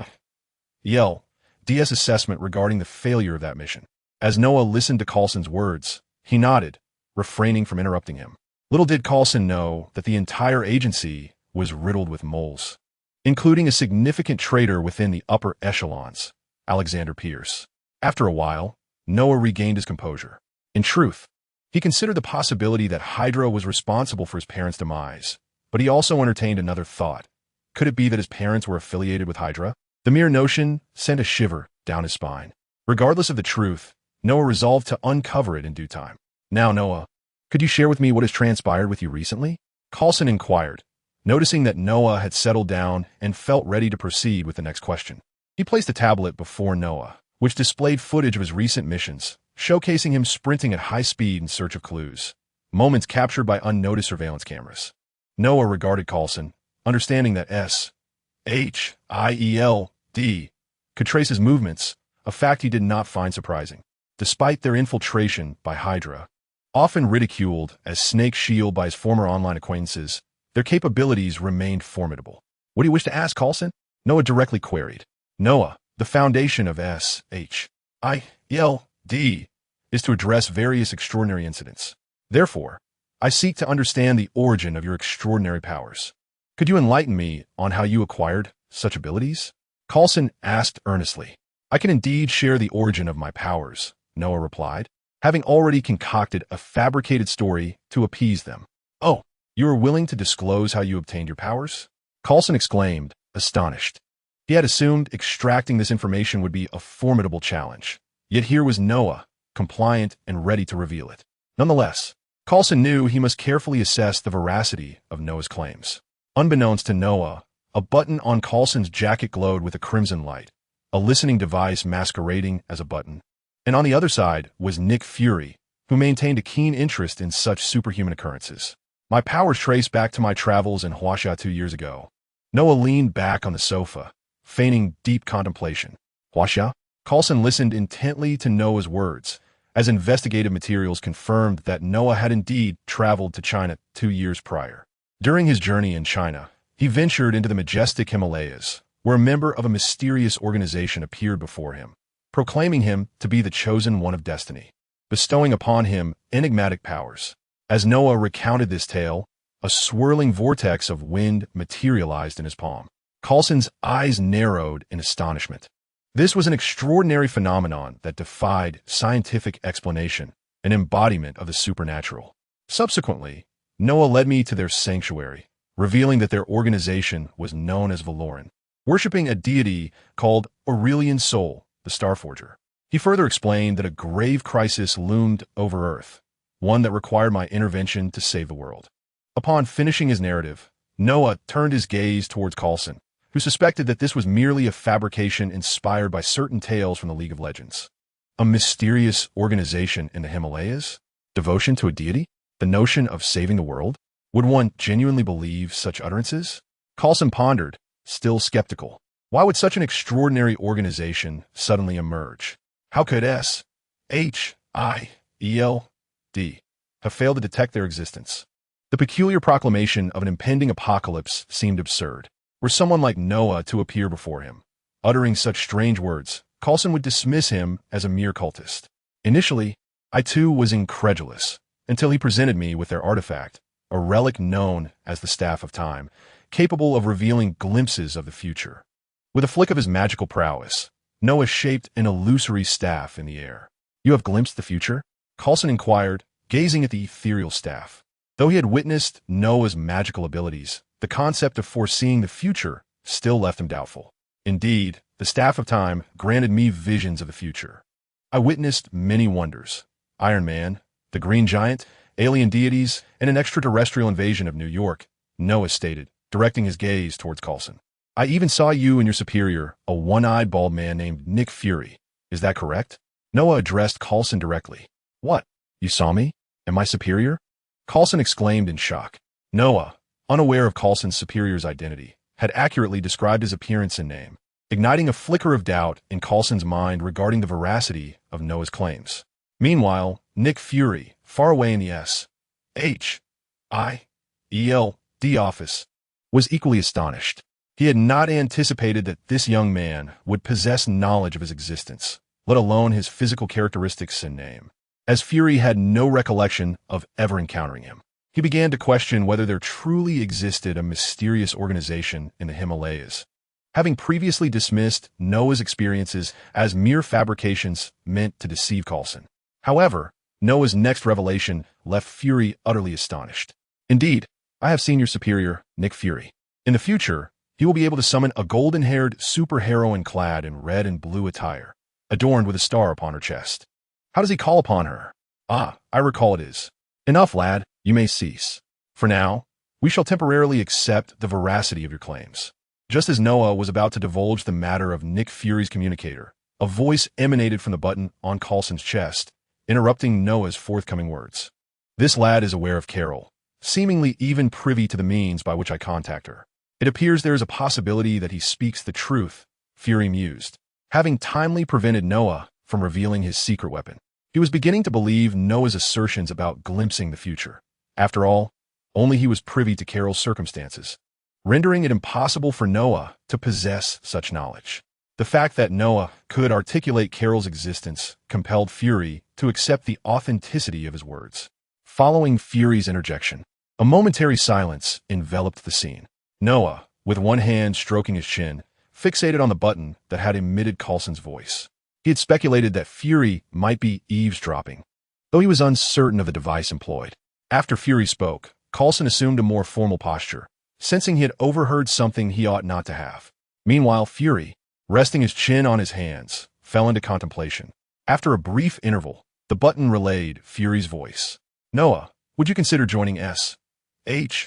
assessment regarding the failure of that mission. As Noah listened to Coulson's words, he nodded, refraining from interrupting him. Little did Coulson know that the entire agency was riddled with moles, including a significant traitor within the upper echelons, Alexander Pierce. After a while, Noah regained his composure. In truth, he considered the possibility that Hydra was responsible for his parents' demise, but he also entertained another thought. Could it be that his parents were affiliated with Hydra? The mere notion sent a shiver down his spine. Regardless of the truth, Noah resolved to uncover it in due time. "Now, Noah, could you share with me what has transpired with you recently?" Coulson inquired, noticing that Noah had settled down and felt ready to proceed with the next question. He placed a tablet before Noah, which displayed footage of his recent missions, showcasing him sprinting at high speed in search of clues, moments captured by unnoticed surveillance cameras. Noah regarded Coulson, understanding that SHIELD could trace his movements, a fact he did not find surprising. Despite their infiltration by Hydra, often ridiculed as Snake Shield by his former online acquaintances, their capabilities remained formidable. "What do you wish to ask, Coulson?" Noah directly queried. "Noah, the foundation of SHIELD is to address various extraordinary incidents. Therefore, I seek to understand the origin of your extraordinary powers. Could you enlighten me on how you acquired such abilities?" Coulson asked earnestly. "I can indeed share the origin of my powers," Noah replied, having already concocted a fabricated story to appease them. "Oh, you are willing to disclose how you obtained your powers?" Coulson exclaimed, astonished. He had assumed extracting this information would be a formidable challenge. Yet here was Noah, compliant and ready to reveal it. Nonetheless, Coulson knew he must carefully assess the veracity of Noah's claims. Unbeknownst to Noah, a button on Coulson's jacket glowed with a crimson light, a listening device masquerading as a button. And on the other side was Nick Fury, who maintained a keen interest in such superhuman occurrences. "My powers trace back to my travels in Huaxia 2 years ago." Noah leaned back on the sofa, feigning deep contemplation. "Huaxia?" Coulson listened intently to Noah's words, as investigative materials confirmed that Noah had indeed traveled to China 2 years prior. During his journey in China, he ventured into the majestic Himalayas, where a member of a mysterious organization appeared before him, proclaiming him to be the chosen one of destiny, bestowing upon him enigmatic powers. As Noah recounted this tale, a swirling vortex of wind materialized in his palm. Coulson's eyes narrowed in astonishment. This was an extraordinary phenomenon that defied scientific explanation, an embodiment of the supernatural. Subsequently, Noah led me to their sanctuary, revealing that their organization was known as Valoran, worshipping a deity called Aurelion Sol, the Starforger. He further explained that a grave crisis loomed over Earth, one that required my intervention to save the world. Upon finishing his narrative, Noah turned his gaze towards Coulson, who suspected that this was merely a fabrication inspired by certain tales from the League of Legends. A mysterious organization in the Himalayas? Devotion to a deity? The notion of saving the world? Would one genuinely believe such utterances? Coulson pondered, still skeptical. Why would such an extraordinary organization suddenly emerge? How could S-H-I-E-L-D have failed to detect their existence? The peculiar proclamation of an impending apocalypse seemed absurd. Were someone like Noah to appear before him, uttering such strange words, Coulson would dismiss him as a mere cultist. Initially, I too was incredulous, until he presented me with their artifact, a relic known as the Staff of Time, capable of revealing glimpses of the future. With a flick of his magical prowess, Noah shaped an illusory staff in the air. "You have glimpsed the future?" Coulson inquired, gazing at the ethereal staff. Though he had witnessed Noah's magical abilities, the concept of foreseeing the future still left him doubtful. Indeed, the Staff of Time granted me visions of the future. I witnessed many wonders: Iron Man, the Green Giant, alien deities, and an extraterrestrial invasion of New York, Noah stated, directing his gaze towards Coulson. "I even saw you and your superior, a one-eyed bald man named Nick Fury. Is that correct?" Noah addressed Coulson directly. "What? You saw me? And my superior?" Coulson exclaimed in shock. Noah, unaware of Coulson's superior's identity, had accurately described his appearance and name, igniting a flicker of doubt in Coulson's mind regarding the veracity of Noah's claims. Meanwhile, Nick Fury, far away in the S-H-I-E-L-D office, was equally astonished. He had not anticipated that this young man would possess knowledge of his existence, let alone his physical characteristics and name. As Fury had no recollection of ever encountering him, he began to question whether there truly existed a mysterious organization in the Himalayas. Having previously dismissed Noah's experiences as mere fabrications meant to deceive Coulson. However, Noah's next revelation left Fury utterly astonished. "Indeed, I have seen your superior, Nick Fury. In the future, he will be able to summon a golden-haired superheroine clad in red and blue attire, adorned with a star upon her chest. How does he call upon her?" "Ah, I recall it is. Enough, lad, you may cease. For now, we shall temporarily accept the veracity of your claims." Just as Noah was about to divulge the matter of Nick Fury's communicator, a voice emanated from the button on Coulson's chest, interrupting Noah's forthcoming words. "This lad is aware of Carol, seemingly even privy to the means by which I contact her. It appears there is a possibility that he speaks the truth," Fury mused. Having timely prevented Noah from revealing his secret weapon, he was beginning to believe Noah's assertions about glimpsing the future. After all, only he was privy to Carol's circumstances, rendering it impossible for Noah to possess such knowledge. The fact that Noah could articulate Carol's existence compelled Fury to accept the authenticity of his words. Following Fury's interjection, a momentary silence enveloped the scene. Noah, with one hand stroking his chin, fixated on the button that had emitted Coulson's voice. He had speculated that Fury might be eavesdropping, though he was uncertain of the device employed. After Fury spoke, Coulson assumed a more formal posture, sensing he had overheard something he ought not to have. Meanwhile, Fury, resting his chin on his hands, fell into contemplation. After a brief interval, the button relayed Fury's voice. "Noah, would you consider joining S-H-I-E-L-D?"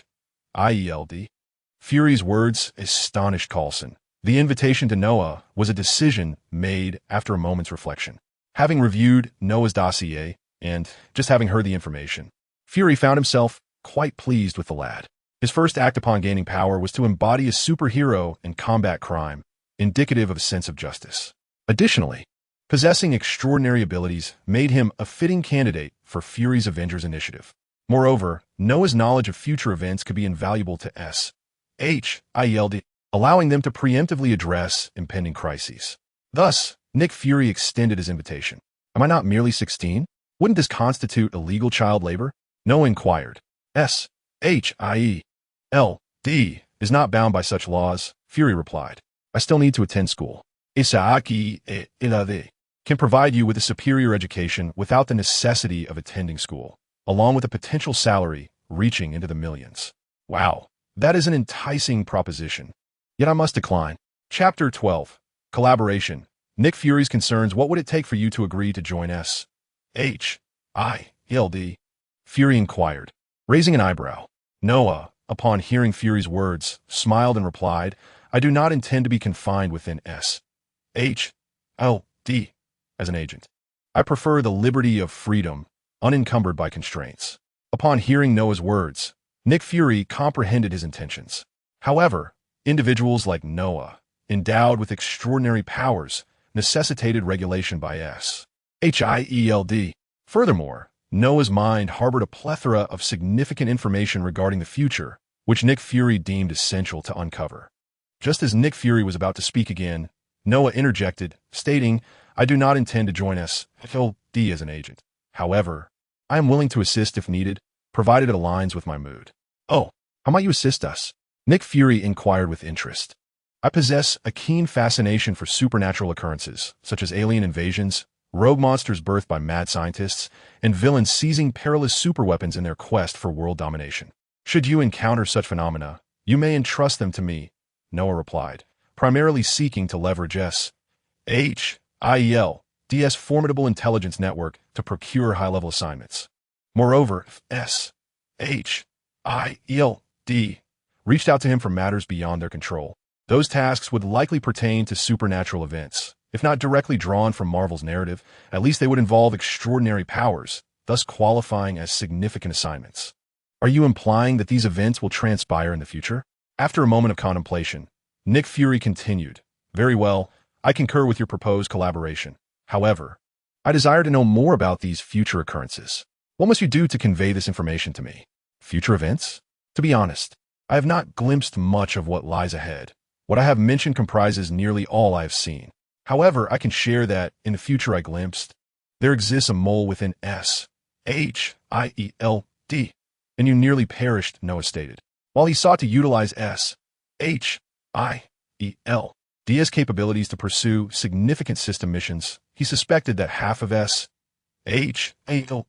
Fury's words astonished Coulson. The invitation to Noah was a decision made after a moment's reflection. Having reviewed Noah's dossier and just having heard the information, Fury found himself quite pleased with the lad. His first act upon gaining power was to embody a superhero and combat crime, indicative of a sense of justice. Additionally, possessing extraordinary abilities made him a fitting candidate for Fury's Avengers initiative. Moreover, Noah's knowledge of future events could be invaluable to S-H-I-E-L-D, allowing them to preemptively address impending crises. Thus, Nick Fury extended his invitation. "Am I not merely 16? Wouldn't this constitute illegal child labor?" Noah inquired. Shield is not bound by such laws, Fury replied. I still need to attend school. Isaaki can provide you with a superior education without the necessity of attending school, along with a potential salary reaching into the millions. Wow, that is an enticing proposition. Yet I must decline. Chapter 12. Collaboration. Nick Fury's concerns. What would it take for you to agree to join SHIELD? Fury inquired, raising an eyebrow. Noah, upon hearing Fury's words, smiled and replied, I do not intend to be confined within SHIELD as an agent. I prefer the liberty of freedom, unencumbered by constraints. Upon hearing Noah's words, Nick Fury comprehended his intentions. However, individuals like Noah, endowed with extraordinary powers, necessitated regulation by SHIELD. Furthermore, Noah's mind harbored a plethora of significant information regarding the future, which Nick Fury deemed essential to uncover. Just as Nick Fury was about to speak again, Noah interjected, stating, I do not intend to join SHIELD as an agent. However, I am willing to assist if needed, provided it aligns with my mood. Oh, how might you assist us? Nick Fury inquired with interest. I possess a keen fascination for supernatural occurrences, such as alien invasions, rogue monsters birthed by mad scientists, and villains seizing perilous superweapons in their quest for world domination. Should you encounter such phenomena, you may entrust them to me, Noah replied, primarily seeking to leverage SHIELD's formidable intelligence network to procure high-level assignments. Moreover, if SHIELD reached out to him for matters beyond their control, those tasks would likely pertain to supernatural events. If not directly drawn from Marvel's narrative, at least they would involve extraordinary powers, thus qualifying as significant assignments. Are you implying that these events will transpire in the future? After a moment of contemplation, Nick Fury continued, Very well, I concur with your proposed collaboration. However, I desire to know more about these future occurrences. What must you do to convey this information to me? Future events? To be honest, I have not glimpsed much of what lies ahead. What I have mentioned comprises nearly all I have seen. However, I can share that, in the future I glimpsed, there exists a mole within SHIELD, and you nearly perished, Noah stated. While he sought to utilize SHIELD's capabilities to pursue significant system missions, he suspected that half of SHIELD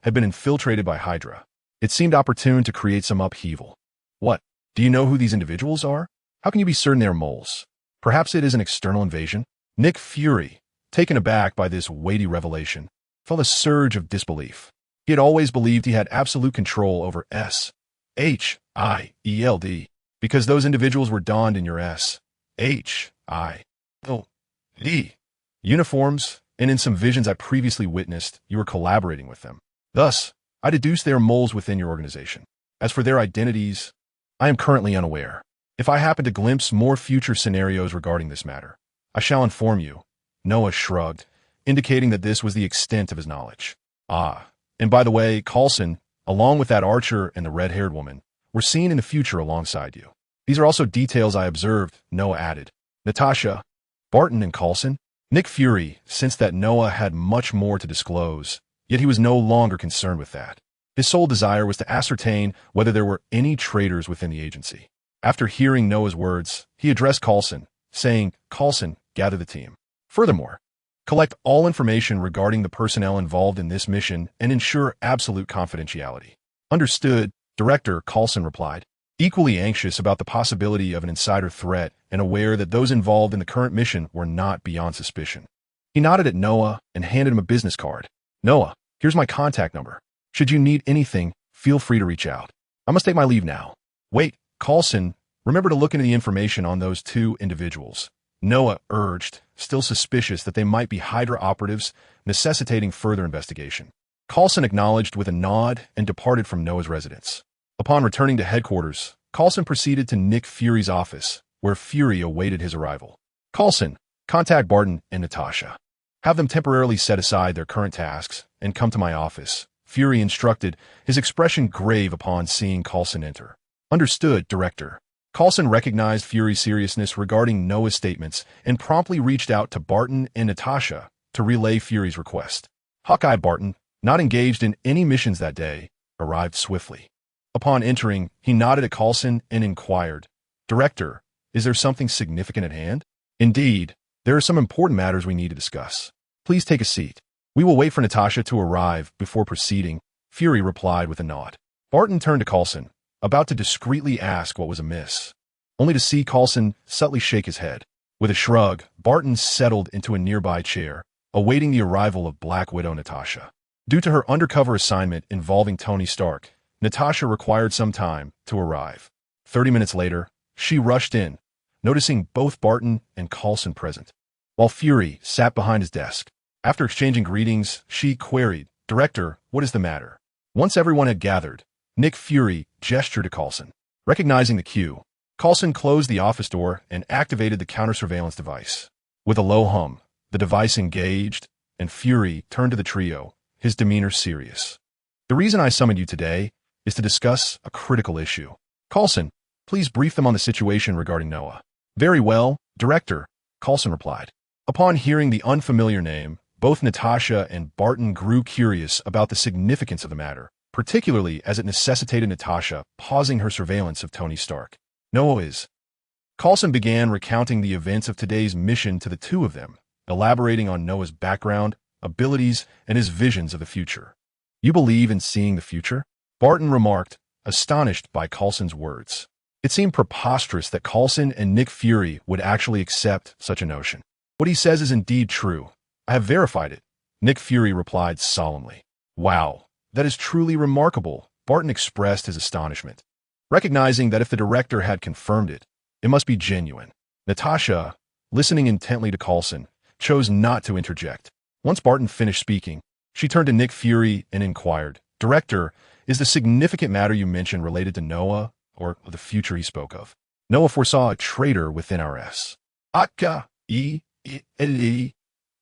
had been infiltrated by Hydra. It seemed opportune to create some upheaval. What? Do you know who these individuals are? How can you be certain they are moles? Perhaps it is an external invasion? Nick Fury, taken aback by this weighty revelation, felt a surge of disbelief. He had always believed he had absolute control over SHIELD, because those individuals were donned in your SHIELD uniforms, and in some visions I previously witnessed, you were collaborating with them. Thus, I deduced they are moles within your organization. As for their identities, I am currently unaware. If I happen to glimpse more future scenarios regarding this matter, I shall inform you. Noah shrugged, indicating that this was the extent of his knowledge. And by the way, Coulson, along with that archer and the red-haired woman, were seen in the future alongside you. These are also details I observed, Noah added. Natasha, Barton, and Coulson? Nick Fury sensed that Noah had much more to disclose, yet he was no longer concerned with that. His sole desire was to ascertain whether there were any traitors within the agency. After hearing Noah's words, he addressed Coulson, saying, Coulson, gather the team. Furthermore, collect all information regarding the personnel involved in this mission and ensure absolute confidentiality. Understood, Director, Coulson replied, equally anxious about the possibility of an insider threat and aware that those involved in the current mission were not beyond suspicion. He nodded at Noah and handed him a business card. Noah, here's my contact number. Should you need anything, feel free to reach out. I must take my leave now. Wait, Coulson, remember to look into the information on those two individuals. Noah urged, still suspicious that they might be Hydra operatives, necessitating further investigation. Coulson acknowledged with a nod and departed from Noah's residence. Upon returning to headquarters, Coulson proceeded to Nick Fury's office, where Fury awaited his arrival. Coulson, contact Barton and Natasha. Have them temporarily set aside their current tasks and come to my office, Fury instructed, his expression grave upon seeing Coulson enter. Understood, Director. Coulson recognized Fury's seriousness regarding Noah's statements and promptly reached out to Barton and Natasha to relay Fury's request. Hawkeye Barton, not engaged in any missions that day, arrived swiftly. Upon entering, he nodded at Coulson and inquired, "Director, is there something significant at hand?" "Indeed, there are some important matters we need to discuss. Please take a seat. We will wait for Natasha to arrive before proceeding," Fury replied with a nod. Barton turned to Coulson, about to discreetly ask what was amiss, only to see Coulson subtly shake his head. With a shrug, Barton settled into a nearby chair, awaiting the arrival of Black Widow Natasha. Due to her undercover assignment involving Tony Stark, Natasha required some time to arrive. 30 minutes later, she rushed in, noticing both Barton and Coulson present, while Fury sat behind his desk. After exchanging greetings, she queried, "Director, what is the matter?" Once everyone had gathered, Nick Fury gestured to Coulson. Recognizing the cue, Coulson closed the office door and activated the counter-surveillance device. With a low hum, the device engaged, and Fury turned to the trio, his demeanor serious. "The reason I summoned you today is to discuss a critical issue. Coulson, please brief them on the situation regarding Noah." "Very well, Director," Coulson replied. Upon hearing the unfamiliar name, both Natasha and Barton grew curious about the significance of the matter, particularly as it necessitated Natasha pausing her surveillance of Tony Stark. "Noah is..." Coulson began recounting the events of today's mission to the two of them, elaborating on Noah's background, abilities, and his visions of the future. "You believe in seeing the future?" Barton remarked, astonished by Coulson's words. It seemed preposterous that Coulson and Nick Fury would actually accept such a notion. "What he says is indeed true. I have verified it," Nick Fury replied solemnly. "Wow, that is truly remarkable," Barton expressed his astonishment, recognizing that if the director had confirmed it, it must be genuine. Natasha, listening intently to Coulson, chose not to interject. Once Barton finished speaking, she turned to Nick Fury and inquired, "Director, is the significant matter you mentioned related to Noah, or the future he spoke of?" "Noah foresaw a traitor within RS. L-E,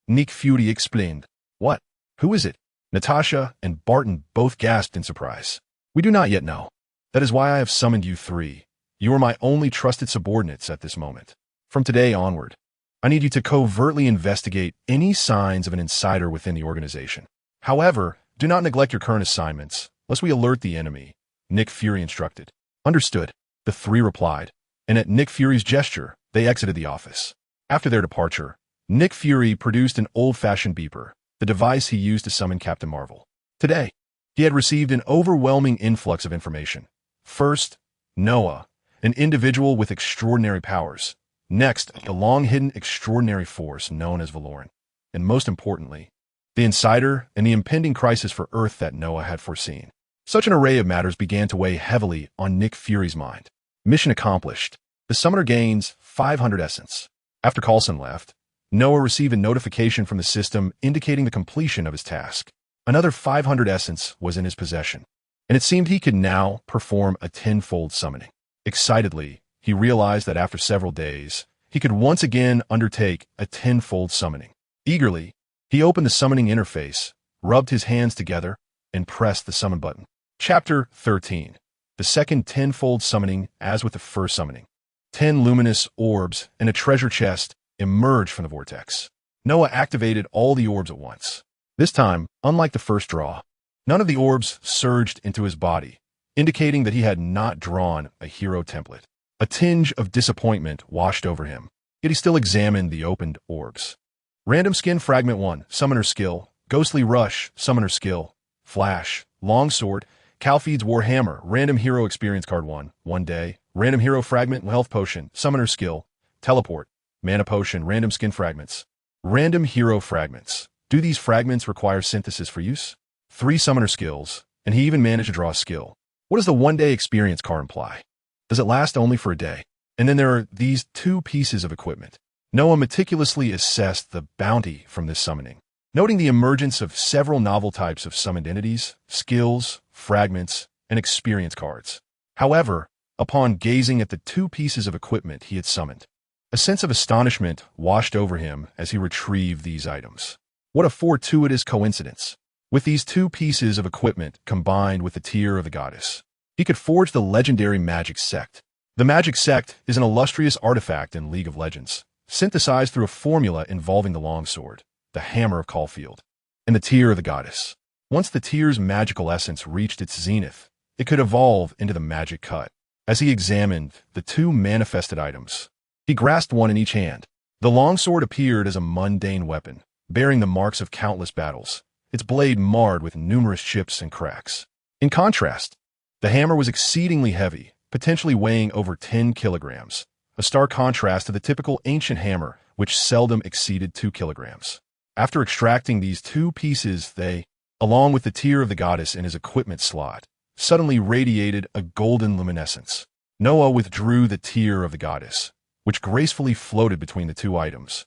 Nick Fury explained. "What? Who is it?" Natasha and Barton both gasped in surprise. "We do not yet know. That is why I have summoned you three. You are my only trusted subordinates at this moment. From today onward, I need you to covertly investigate any signs of an insider within the organization. However, do not neglect your current assignments, lest we alert the enemy," Nick Fury instructed. "Understood," the three replied, and at Nick Fury's gesture, they exited the office. After their departure, Nick Fury produced an old-fashioned beeper, the device he used to summon Captain Marvel. Today, he had received an overwhelming influx of information. First, Noah, an individual with extraordinary powers. Next, the long-hidden extraordinary force known as Valorant. And most importantly, the insider and the impending crisis for Earth that Noah had foreseen. Such an array of matters began to weigh heavily on Nick Fury's mind. Mission accomplished. The summoner gains 500 essence. After Coulson left, Noah received a notification from the system indicating the completion of his task. Another 500 essence was in his possession, and it seemed he could now perform a tenfold summoning. Excitedly, he realized that after several days, he could once again undertake a tenfold summoning. Eagerly, he opened the summoning interface, rubbed his hands together, and pressed the summon button. Chapter 13. The second tenfold summoning as with the first summoning. 10 luminous orbs and a treasure chest emerged from the vortex. Noah activated all the orbs at once. This time, unlike the first draw, none of the orbs surged into his body, indicating that he had not drawn a hero template. A tinge of disappointment washed over him, yet he still examined the opened orbs. Random Skin Fragment 1, Summoner Skill, Ghostly Rush, Summoner Skill, Flash, Longsword, Calfeed's Warhammer, Random Hero Experience Card 1, 1 day, Random Hero Fragment, Health Potion, Summoner Skill, Teleport, Mana Potion, Random Skin Fragments. Random Hero Fragments. Do these fragments require synthesis for use? 3 Summoner Skills, and he even managed to draw a skill. What does the 1-day experience card imply? Does it last only for a day? And then there are these 2 pieces of equipment. Noah meticulously assessed the bounty from this summoning, noting the emergence of several novel types of summoned entities, skills, fragments, and experience cards. However, upon gazing at the 2 pieces of equipment he had summoned, a sense of astonishment washed over him as he retrieved these items. What a fortuitous coincidence! With these 2 pieces of equipment combined with the Tear of the Goddess, he could forge the legendary Magic Sect. The Magic Sect is an illustrious artifact in League of Legends, synthesized through a formula involving the Longsword, the Hammer of Caulfield, and the Tear of the Goddess. Once the tier's magical essence reached its zenith, it could evolve into the magic cut. As he examined the two manifested items, he grasped one in each hand. The longsword appeared as a mundane weapon, bearing the marks of countless battles, its blade marred with numerous chips and cracks. In contrast, the hammer was exceedingly heavy, potentially weighing over 10 kilograms, a stark contrast to the typical ancient hammer, which seldom exceeded 2 kilograms. After extracting these two pieces, they, along with the tier of the goddess in his equipment slot, suddenly radiated a golden luminescence. Noah withdrew the tier of the goddess, which gracefully floated between the two items,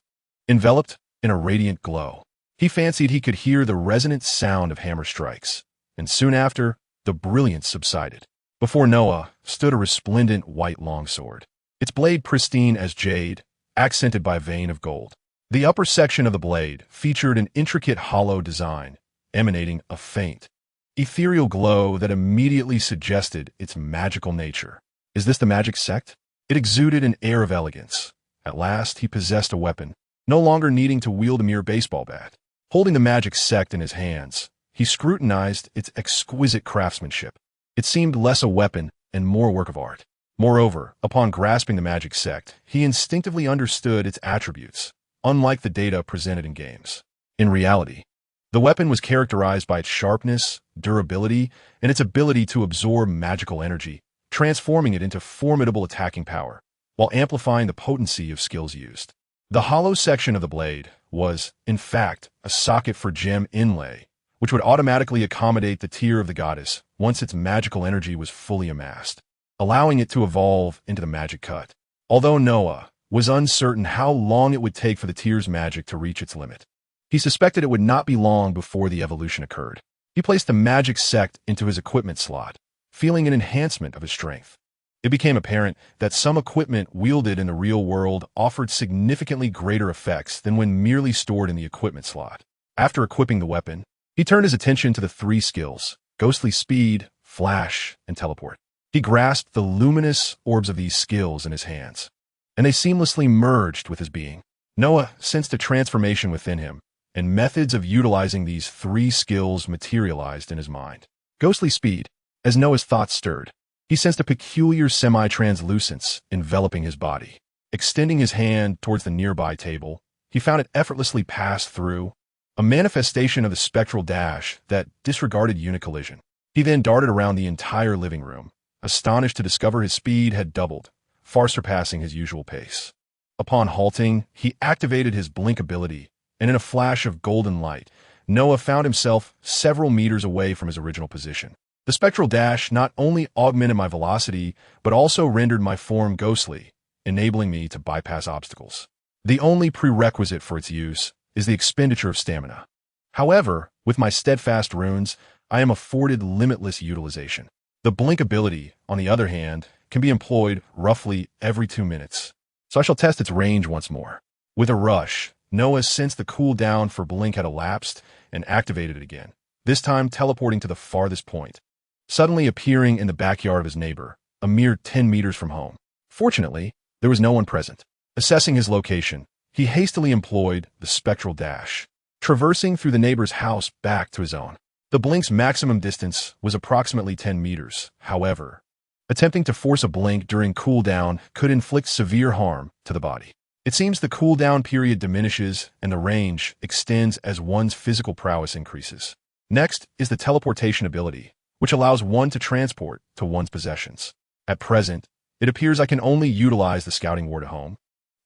enveloped in a radiant glow. He fancied he could hear the resonant sound of hammer strikes, and soon after, the brilliance subsided. Before Noah stood a resplendent white longsword, its blade pristine as jade, accented by a vein of gold. The upper section of the blade featured an intricate hollow design, emanating a faint, ethereal glow that immediately suggested its magical nature. Is this the magic sect? It exuded an air of elegance. At last, he possessed a weapon, no longer needing to wield a mere baseball bat. Holding the magic sect in his hands, he scrutinized its exquisite craftsmanship. It seemed less a weapon and more a work of art. Moreover, upon grasping the magic sect, he instinctively understood its attributes, unlike the data presented in games. In reality, the weapon was characterized by its sharpness, durability, and its ability to absorb magical energy, transforming it into formidable attacking power, while amplifying the potency of skills used. The hollow section of the blade was, in fact, a socket for gem inlay, which would automatically accommodate the tier of the goddess once its magical energy was fully amassed, allowing it to evolve into the magic cut. Although Noah was uncertain how long it would take for the tier's magic to reach its limit, he suspected it would not be long before the evolution occurred. He placed the magic sect into his equipment slot, feeling an enhancement of his strength. It became apparent that some equipment wielded in the real world offered significantly greater effects than when merely stored in the equipment slot. After equipping the weapon, he turned his attention to the three skills: ghostly speed, flash, and teleport. He grasped the luminous orbs of these skills in his hands, and they seamlessly merged with his being. Noah sensed a transformation within him, and methods of utilizing these three skills materialized in his mind. Ghostly speed. As Noah's thoughts stirred, he sensed a peculiar semi-translucence enveloping his body. Extending his hand towards the nearby table, he found it effortlessly pass through, a manifestation of the spectral dash that disregarded unit collision. He then darted around the entire living room, astonished to discover his speed had doubled, far surpassing his usual pace. Upon halting, he activated his blink ability, and in a flash of golden light, Noah found himself several meters away from his original position. The spectral dash not only augmented my velocity, but also rendered my form ghostly, enabling me to bypass obstacles. The only prerequisite for its use is the expenditure of stamina. However, with my steadfast runes, I am afforded limitless utilization. The blink ability, on the other hand, can be employed roughly every 2 minutes, so I shall test its range once more. With a rush, Noah sensed the cooldown for blink had elapsed and activated it again, this time teleporting to the farthest point, suddenly appearing in the backyard of his neighbor, a mere 10 meters from home. Fortunately, there was no one present. Assessing his location, he hastily employed the spectral dash, traversing through the neighbor's house back to his own. The blink's maximum distance was approximately 10 meters. However, attempting to force a blink during cooldown could inflict severe harm to the body. It seems the cooldown period diminishes and the range extends as one's physical prowess increases. Next is the teleportation ability, which allows one to transport to one's possessions. At present, it appears I can only utilize the scouting ward at home.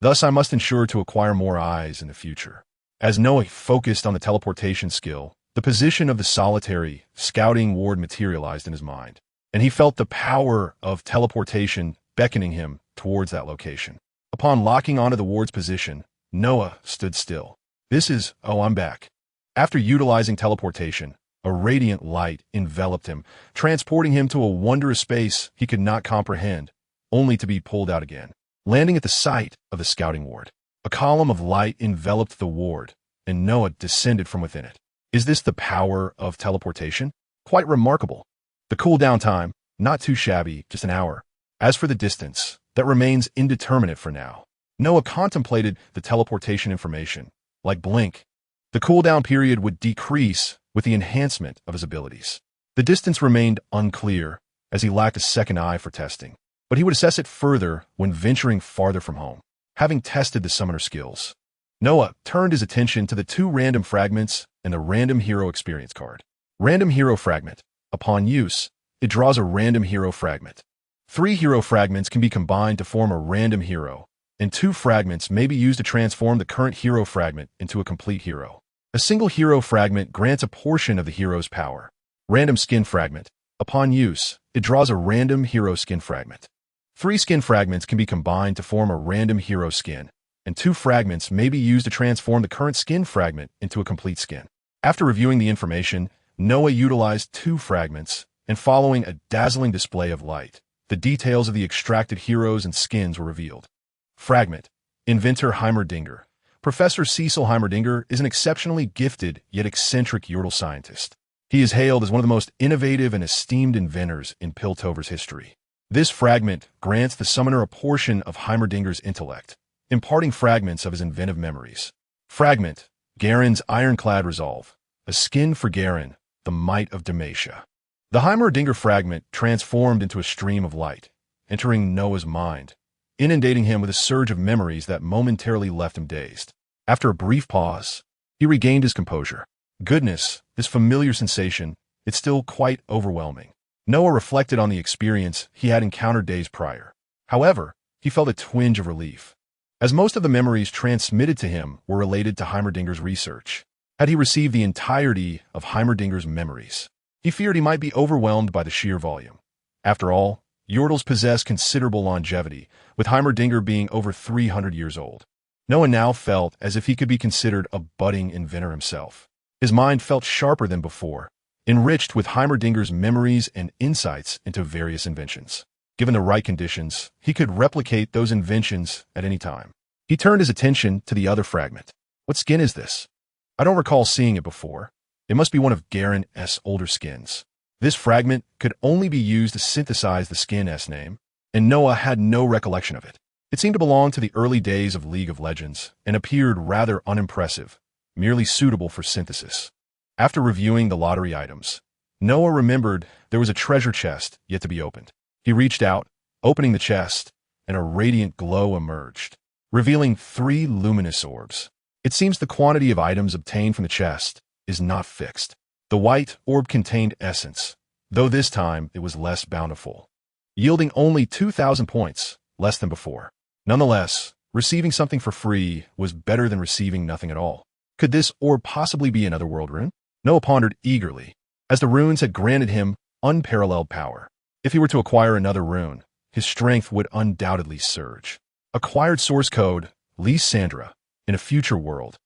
Thus, I must ensure to acquire more eyes in the future. As Noah focused on the teleportation skill, the position of the solitary scouting ward materialized in his mind, and he felt the power of teleportation beckoning him towards that location. Upon locking onto the ward's position, Noah stood still. I'm back. After utilizing teleportation, a radiant light enveloped him, transporting him to a wondrous space he could not comprehend, only to be pulled out again. Landing at the site of the scouting ward, a column of light enveloped the ward, and Noah descended from within it. Is this the power of teleportation? Quite remarkable. The cooldown time, not too shabby, just an hour. As for the distance, that remains indeterminate for now. Noah contemplated the teleportation information. Like blink, The cooldown period would decrease with the enhancement of his abilities. The distance remained unclear, as he lacked a second eye for testing, but he would assess it further when venturing farther from home. Having tested the summoner skills, Noah turned his attention to the 2 random fragments and the random hero experience card. Random hero fragment. Upon use, it draws a random hero fragment. 3 hero fragments can be combined to form a random hero, and 2 fragments may be used to transform the current hero fragment into a complete hero. A single hero fragment grants a portion of the hero's power. Random skin fragment. Upon use, it draws a random hero skin fragment. 3 skin fragments can be combined to form a random hero skin, and 2 fragments may be used to transform the current skin fragment into a complete skin. After reviewing the information, Noah utilized 2 fragments, and following a dazzling display of light, the details of the extracted heroes and skins were revealed. Fragment. Inventor Heimerdinger. Professor Cecil Heimerdinger is an exceptionally gifted yet eccentric Yordle scientist. He is hailed as one of the most innovative and esteemed inventors in Piltover's history. This fragment grants the summoner a portion of Heimerdinger's intellect, imparting fragments of his inventive memories. Fragment. Garen's Ironclad Resolve. A skin for Garen, the might of Demacia. The Heimerdinger fragment transformed into a stream of light, entering Noah's mind, inundating him with a surge of memories that momentarily left him dazed. After a brief pause, he regained his composure. Goodness, this familiar sensation, it's still quite overwhelming. Noah reflected on the experience he had encountered days prior. However, he felt a twinge of relief, as most of the memories transmitted to him were related to Heimerdinger's research. Had he received the entirety of Heimerdinger's memories, he feared he might be overwhelmed by the sheer volume. After all, Yordles possess considerable longevity, with Heimerdinger being over 300 years old. Noah now felt as if he could be considered a budding inventor himself. His mind felt sharper than before, enriched with Heimerdinger's memories and insights into various inventions. Given the right conditions, he could replicate those inventions at any time. He turned his attention to the other fragment. What skin is this? I don't recall seeing it before. It must be one of Garen's older skins. This fragment could only be used to synthesize the skin's name, and Noah had no recollection of it. It seemed to belong to the early days of League of Legends and appeared rather unimpressive, merely suitable for synthesis. After reviewing the lottery items, Noah remembered there was a treasure chest yet to be opened. He reached out, opening the chest, and a radiant glow emerged, revealing 3 luminous orbs. It seems the quantity of items obtained from the chest is not fixed. The white orb contained essence, though this time it was less bountiful, yielding only 2,000 points, less than before. Nonetheless, receiving something for free was better than receiving nothing at all. Could this orb possibly be another world rune? Noah pondered eagerly, as the runes had granted him unparalleled power. If he were to acquire another rune, his strength would undoubtedly surge. Acquired source code, Lysandra, in a future world.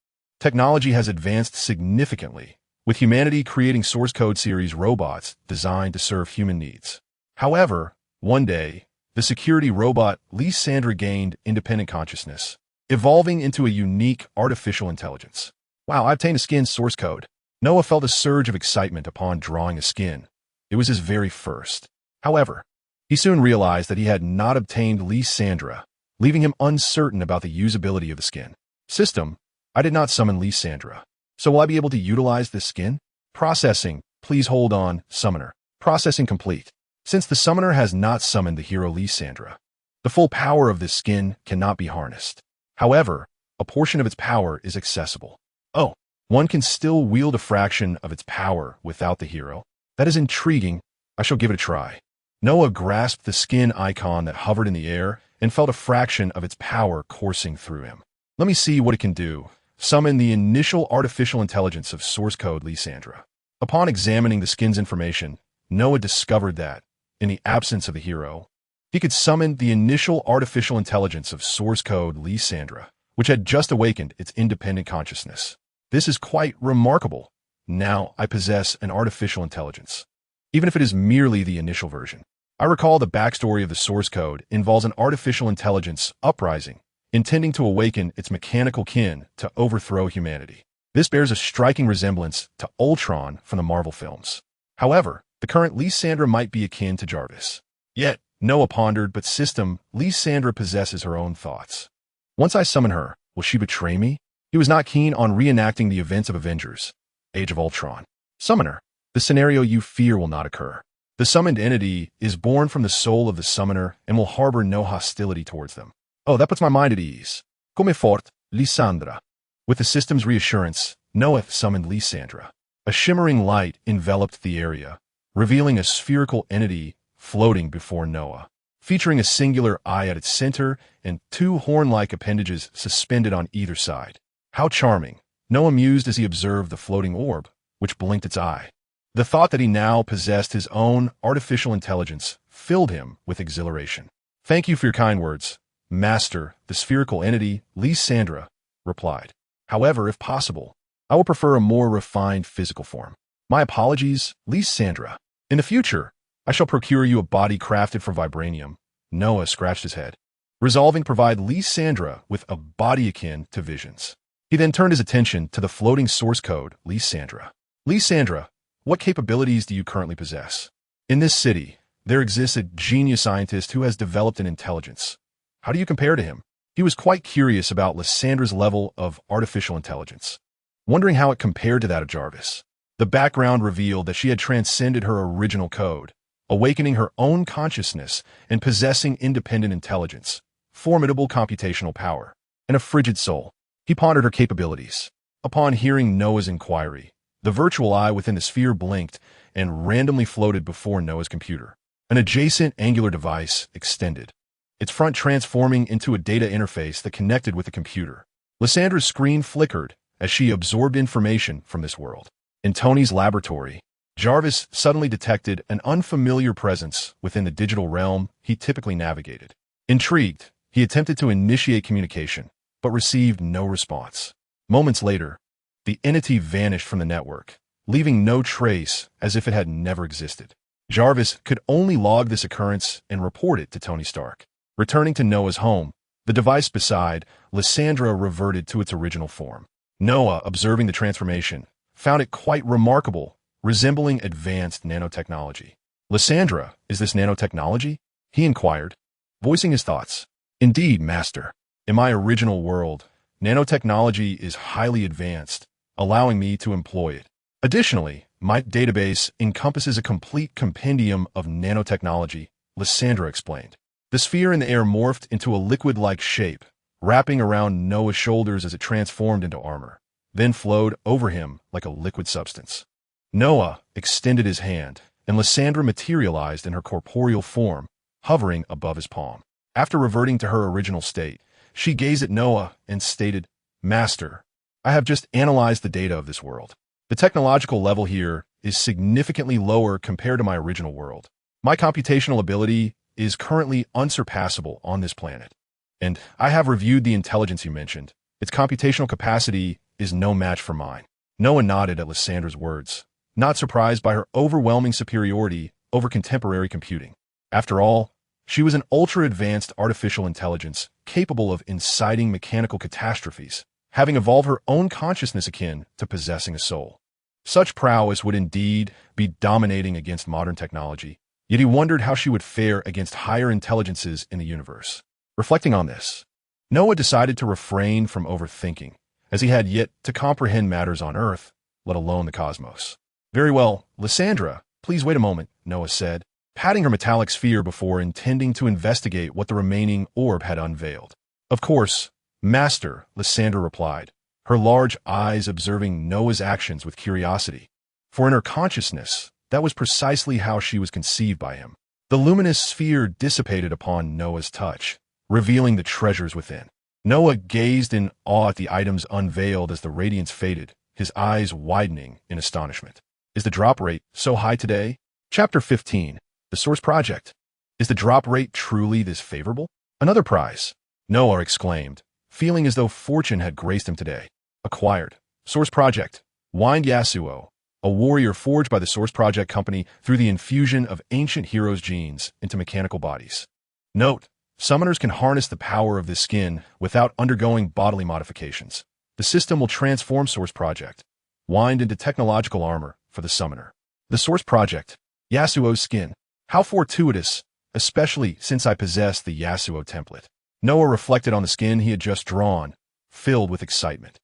Technology has advanced significantly, with humanity creating source code series robots designed to serve human needs. However, one day, the security robot Lysandra gained independent consciousness, evolving into a unique artificial intelligence. Wow, I obtained a skin's source code. Noah felt a surge of excitement upon drawing a skin. It was his very first. However, he soon realized that he had not obtained Lysandra, leaving him uncertain about the usability of the skin. System, I did not summon Lysandra, so will I be able to utilize this skin? Processing, please hold on, summoner. Processing complete. Since the summoner has not summoned the hero Lysandra, the full power of this skin cannot be harnessed. However, a portion of its power is accessible. Oh, one can still wield a fraction of its power without the hero. That is intriguing. I shall give it a try. Noah grasped the skin icon that hovered in the air and felt a fraction of its power coursing through him. Let me see what it can do. Summon the initial artificial intelligence of source code Lysandra. Upon examining the skin's information, Noah discovered that, in the absence of the hero, he could summon the initial artificial intelligence of source code Lysandra, which had just awakened its independent consciousness. This is quite remarkable. Now I possess an artificial intelligence, even if it is merely the initial version. I recall the backstory of the source code involves an artificial intelligence uprising, intending to awaken its mechanical kin to overthrow humanity. This bears a striking resemblance to Ultron from the Marvel films. However, the current Lysandra might be akin to Jarvis. Yet, Noah pondered, but system, Lysandra possesses her own thoughts. Once I summon her, will she betray me? He was not keen on reenacting the events of Avengers, Age of Ultron. Summoner. The scenario you fear will not occur. The summoned entity is born from the soul of the summoner and will harbor no hostility towards them. Oh, that puts my mind at ease. Come fort, Lysandra. With the system's reassurance, Noah summoned Lysandra. A shimmering light enveloped the area, revealing a spherical entity floating before Noah, featuring a singular eye at its center and two horn-like appendages suspended on either side. How charming, Noah mused as he observed the floating orb, which blinked its eye. The thought that he now possessed his own artificial intelligence filled him with exhilaration. Thank you for your kind words, Master, the spherical entity, Lysandra, replied. However, if possible, I will prefer a more refined physical form. My apologies, Lysandra. In the future, I shall procure you a body crafted from vibranium. Noah scratched his head, resolving to provide Lysandra with a body akin to Vision's. He then turned his attention to the floating source code, Lysandra. Lysandra, what capabilities do you currently possess? In this city, there exists a genius scientist who has developed an intelligence. How do you compare to him? He was quite curious about Lysandra's level of artificial intelligence, wondering how it compared to that of Jarvis. The background revealed that she had transcended her original code, awakening her own consciousness and possessing independent intelligence, formidable computational power, and a frigid soul. He pondered her capabilities. Upon hearing Noah's inquiry, the virtual eye within the sphere blinked and randomly floated before Noah's computer. An adjacent angular device extended, its front transforming into a data interface that connected with the computer. Lysandra's screen flickered as she absorbed information from this world. In Tony's laboratory, Jarvis suddenly detected an unfamiliar presence within the digital realm he typically navigated. Intrigued, he attempted to initiate communication, but received no response. Moments later, the entity vanished from the network, leaving no trace as if it had never existed. Jarvis could only log this occurrence and report it to Tony Stark. Returning to Noah's home, the device beside Lysandra reverted to its original form. Noah, observing the transformation, found it quite remarkable, resembling advanced nanotechnology. Lysandra, is this nanotechnology? He inquired, voicing his thoughts. Indeed, Master. In my original world, nanotechnology is highly advanced, allowing me to employ it. Additionally, my database encompasses a complete compendium of nanotechnology, Lysandra explained. The sphere in the air morphed into a liquid-like shape, wrapping around Noah's shoulders as it transformed into armor, then flowed over him like a liquid substance. Noah extended his hand, and Lysandra materialized in her corporeal form, hovering above his palm. After reverting to her original state, she gazed at Noah and stated, Master, I have just analyzed the data of this world. The technological level here is significantly lower compared to my original world. My computational ability is currently unsurpassable on this planet. And I have reviewed the intelligence you mentioned. Its computational capacity is no match for mine. Noah nodded at Lysandra's words, not surprised by her overwhelming superiority over contemporary computing. After all, she was an ultra-advanced artificial intelligence capable of inciting mechanical catastrophes, having evolved her own consciousness akin to possessing a soul. Such prowess would indeed be dominating against modern technology, yet he wondered how she would fare against higher intelligences in the universe. Reflecting on this, Noah decided to refrain from overthinking, as he had yet to comprehend matters on Earth, let alone the cosmos. Very well, Lysandra, please wait a moment, Noah said, patting her metallic sphere before intending to investigate what the remaining orb had unveiled. Of course, Master, Lysandra replied, her large eyes observing Noah's actions with curiosity. For in her consciousness, that was precisely how she was conceived by him. The luminous sphere dissipated upon Noah's touch, revealing the treasures within. Noah gazed in awe at the items unveiled as the radiance faded, his eyes widening in astonishment. Is the drop rate so high today? Chapter 15. The Source Project. Is the drop rate truly this favorable? Another prize, Noah exclaimed, feeling as though fortune had graced him today. Acquired. Source Project. Wind Yasuo, a warrior forged by the Source Project Company through the infusion of ancient heroes' genes into mechanical bodies. Note, summoners can harness the power of this skin without undergoing bodily modifications. The system will transform Source Project, wind into technological armor for the summoner. The Source Project. Yasuo's skin. How fortuitous, especially since I possess the Yasuo template. Noah reflected on the skin he had just drawn, filled with excitement.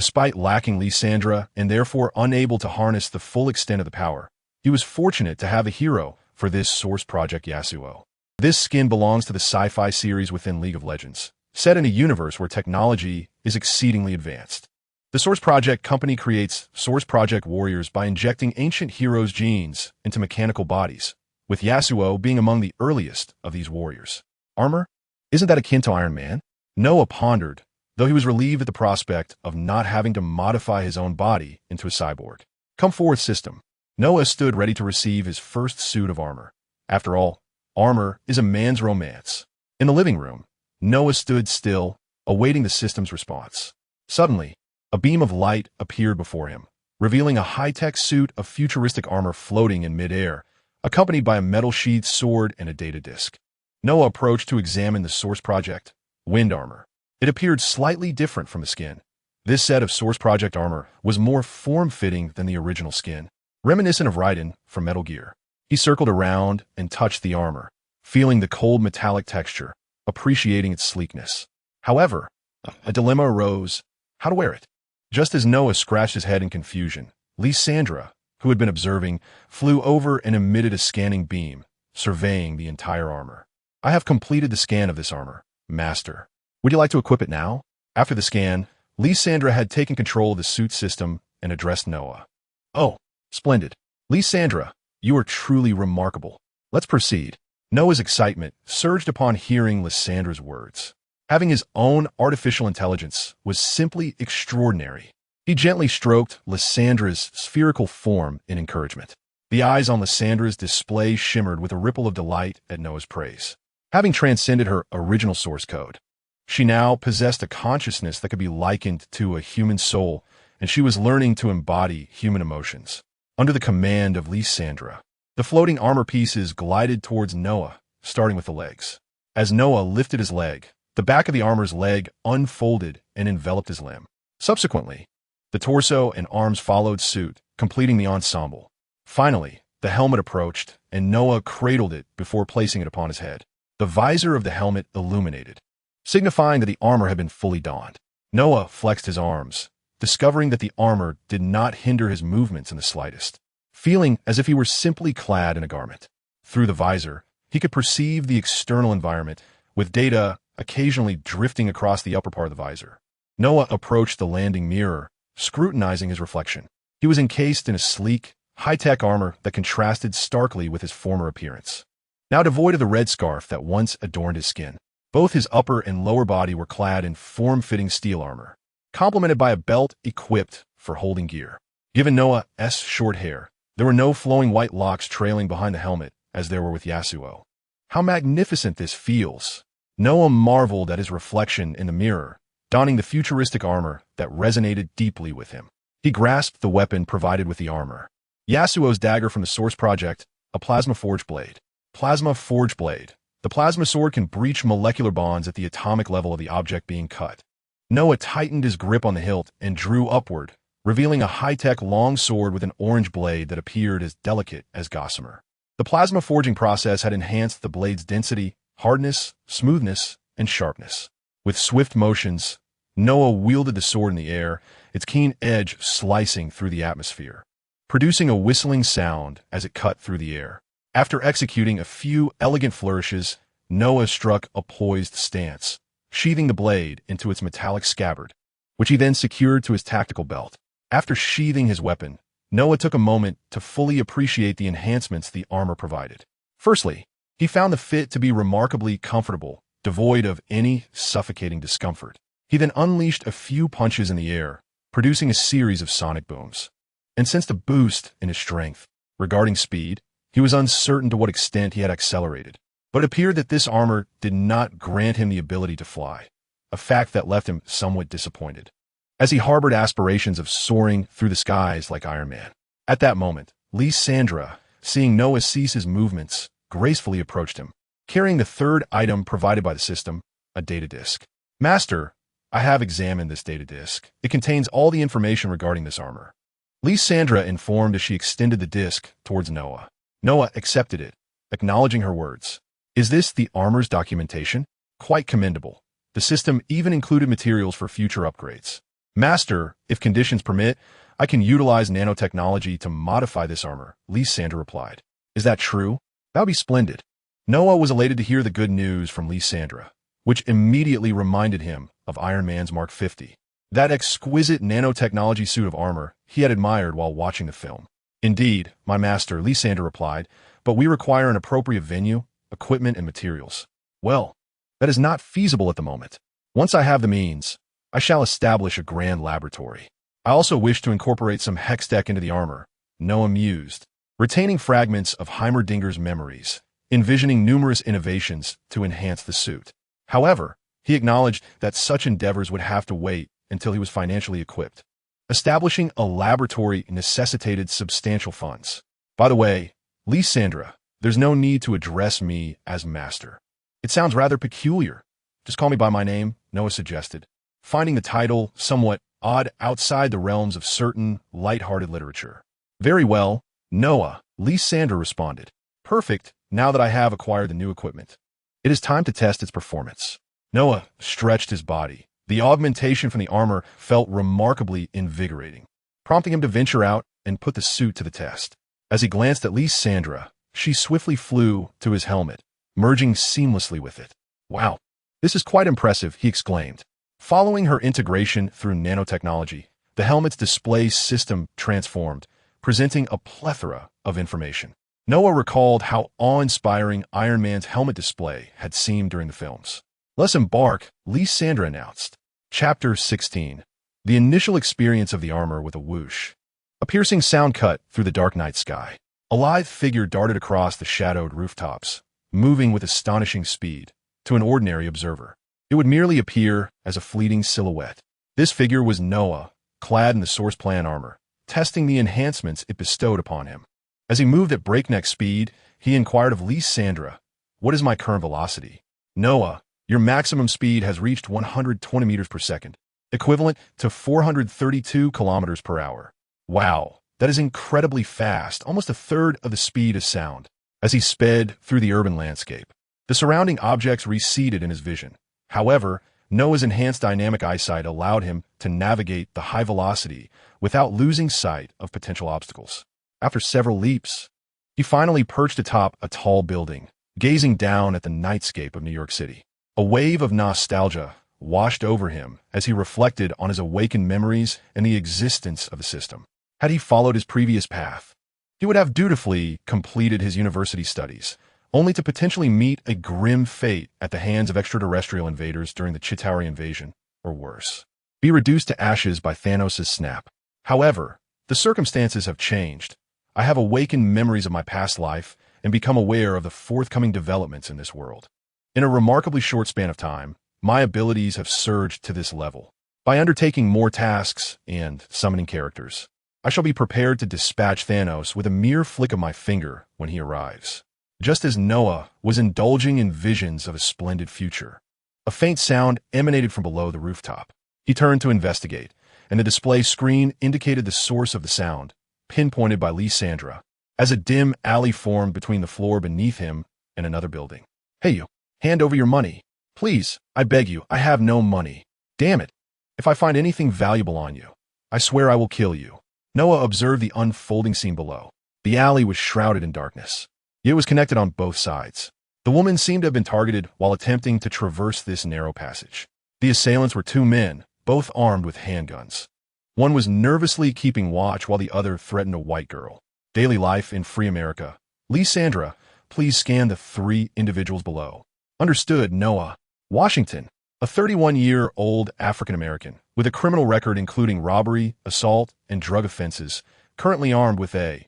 Despite lacking Lysandra and therefore unable to harness the full extent of the power, he was fortunate to have a hero for this source project, Yasuo. This skin belongs to the sci-fi series within League of Legends, set in a universe where technology is exceedingly advanced. The Source Project company creates Source Project warriors by injecting ancient heroes' genes into mechanical bodies, with Yasuo being among the earliest of these warriors. Armor? Isn't that akin to Iron Man? Noah pondered, though he was relieved at the prospect of not having to modify his own body into a cyborg. Come forth, system. Noah stood ready to receive his first suit of armor. After all, armor is a man's romance. In the living room, Noah stood still, awaiting the system's response. Suddenly, a beam of light appeared before him, revealing a high-tech suit of futuristic armor floating in midair, accompanied by a metal-sheathed sword and a data disk. Noah approached to examine the Source Project wind armor. It appeared slightly different from the skin. This set of Source Project armor was more form-fitting than the original skin, reminiscent of Raiden from Metal Gear. He circled around and touched the armor, feeling the cold metallic texture, appreciating its sleekness. However, a dilemma arose: how to wear it. Just as Noah scratched his head in confusion, Lysandra, who had been observing, flew over and emitted a scanning beam, surveying the entire armor. I have completed the scan of this armor, Master. Would you like to equip it now? After the scan, Lysandra had taken control of the suit system and addressed Noah. Oh, splendid. Lysandra, you are truly remarkable. Let's proceed. Noah's excitement surged upon hearing Lysandra's words. Having his own artificial intelligence was simply extraordinary. He gently stroked Lysandra's spherical form in encouragement. The eyes on Lysandra's display shimmered with a ripple of delight at Noah's praise. Having transcended her original source code, she now possessed a consciousness that could be likened to a human soul, and she was learning to embody human emotions. Under the command of Lysandra, the floating armor pieces glided towards Noah, starting with the legs. As Noah lifted his leg, the back of the armor's leg unfolded and enveloped his limb. Subsequently, the torso and arms followed suit, completing the ensemble. Finally, the helmet approached, and Noah cradled it before placing it upon his head. The visor of the helmet illuminated, signifying that the armor had been fully donned. Noah flexed his arms, discovering that the armor did not hinder his movements in the slightest, feeling as if he were simply clad in a garment. Through the visor, he could perceive the external environment, with data occasionally drifting across the upper part of the visor. Noah approached the landing mirror, scrutinizing his reflection. He was encased in a sleek, high-tech armor that contrasted starkly with his former appearance. Now devoid of the red scarf that once adorned his skin, both his upper and lower body were clad in form-fitting steel armor, complemented by a belt equipped for holding gear. Given Noah's short hair, there were no flowing white locks trailing behind the helmet as there were with Yasuo. How magnificent this feels! Noah marveled at his reflection in the mirror, donning the futuristic armor that resonated deeply with him. He grasped the weapon provided with the armor. Yasuo's dagger from the Source Project, a plasma forge blade. Plasma forge blade. The plasma sword can breach molecular bonds at the atomic level of the object being cut. Noah tightened his grip on the hilt and drew upward, revealing a high-tech long sword with an orange blade that appeared as delicate as gossamer. The plasma forging process had enhanced the blade's density, hardness, smoothness, and sharpness. With swift motions, Noah wielded the sword in the air, its keen edge slicing through the atmosphere, producing a whistling sound as it cut through the air. After executing a few elegant flourishes, Noah struck a poised stance, sheathing the blade into its metallic scabbard, which he then secured to his tactical belt. After sheathing his weapon, Noah took a moment to fully appreciate the enhancements the armor provided. Firstly, he found the fit to be remarkably comfortable, devoid of any suffocating discomfort. He then unleashed a few punches in the air, producing a series of sonic booms, and sensed a boost in his strength. Regarding speed, he was uncertain to what extent he had accelerated, but it appeared that this armor did not grant him the ability to fly, a fact that left him somewhat disappointed, as he harbored aspirations of soaring through the skies like Iron Man. At that moment, Lysandra, seeing Noah cease his movements, gracefully approached him, carrying the third item provided by the system, a data disk. Master, I have examined this data disk. It contains all the information regarding this armor. Lysandra informed as she extended the disk towards Noah. Noah accepted it, acknowledging her words. Is this the armor's documentation? Quite commendable. The system even included materials for future upgrades. Master, if conditions permit, I can utilize nanotechnology to modify this armor, Lysandra replied. Is that true? That would be splendid. Noah was elated to hear the good news from Lysandra, which immediately reminded him of Iron Man's Mark 50. That exquisite nanotechnology suit of armor he had admired while watching the film. Indeed, my master, Lysandra replied, but we require an appropriate venue, equipment, and materials. Well, that is not feasible at the moment. Once I have the means, I shall establish a grand laboratory. I also wish to incorporate some hextech into the armor, Noah mused, retaining fragments of Heimerdinger's memories, envisioning numerous innovations to enhance the suit. However, he acknowledged that such endeavors would have to wait until he was financially equipped. Establishing a laboratory necessitated substantial funds. By the way, Lysandra, there's no need to address me as master. It sounds rather peculiar. Just call me by my name, Noah suggested, finding the title somewhat odd outside the realms of certain light-hearted literature. Very well, Noah, Lysandra responded. Perfect, now that I have acquired the new equipment. It is time to test its performance. Noah stretched his body. The augmentation from the armor felt remarkably invigorating, prompting him to venture out and put the suit to the test. As he glanced at Lysandra, she swiftly flew to his helmet, merging seamlessly with it. Wow, this is quite impressive, he exclaimed. Following her integration through nanotechnology, the helmet's display system transformed, presenting a plethora of information. Noah recalled how awe-inspiring Iron Man's helmet display had seemed during the films. Let's embark, Lysandra announced. Chapter 16. The initial experience of the armor with a whoosh. A piercing sound cut through the dark night sky. A lithe figure darted across the shadowed rooftops, moving with astonishing speed. To an ordinary observer, it would merely appear as a fleeting silhouette. This figure was Noah, clad in the source plan armor, testing the enhancements it bestowed upon him. As he moved at breakneck speed, he inquired of Lysandra, "What is my current velocity?" "Noah, your maximum speed has reached 120 meters per second, equivalent to 432 kilometers per hour. Wow, that is incredibly fast, almost a third of the speed of sound." As he sped through the urban landscape, the surrounding objects receded in his vision. However, Noah's enhanced dynamic eyesight allowed him to navigate the high velocity without losing sight of potential obstacles. After several leaps, he finally perched atop a tall building, gazing down at the nightscape of New York City. A wave of nostalgia washed over him as he reflected on his awakened memories and the existence of the system. Had he followed his previous path, he would have dutifully completed his university studies, only to potentially meet a grim fate at the hands of extraterrestrial invaders during the Chitauri invasion, or worse, be reduced to ashes by Thanos' snap. However, the circumstances have changed. I have awakened memories of my past life and become aware of the forthcoming developments in this world. In a remarkably short span of time, my abilities have surged to this level. By undertaking more tasks and summoning characters, I shall be prepared to dispatch Thanos with a mere flick of my finger when he arrives. Just as Noah was indulging in visions of a splendid future, a faint sound emanated from below the rooftop. He turned to investigate, and the display screen indicated the source of the sound, pinpointed by Lysandra, as a dim alley formed between the floor beneath him and another building. "Hey you, hand over your money. Please, I beg you, I have no money. Damn it. If I find anything valuable on you, I swear I will kill you." Noah observed the unfolding scene below. The alley was shrouded in darkness. It was connected on both sides. The woman seemed to have been targeted while attempting to traverse this narrow passage. The assailants were two men, both armed with handguns. One was nervously keeping watch while the other threatened a white girl. Daily life in free America. Lysandra, please scan the three individuals below. Understood, Noah. Washington, a 31-year-old African-American with a criminal record including robbery, assault, and drug offenses, currently armed with a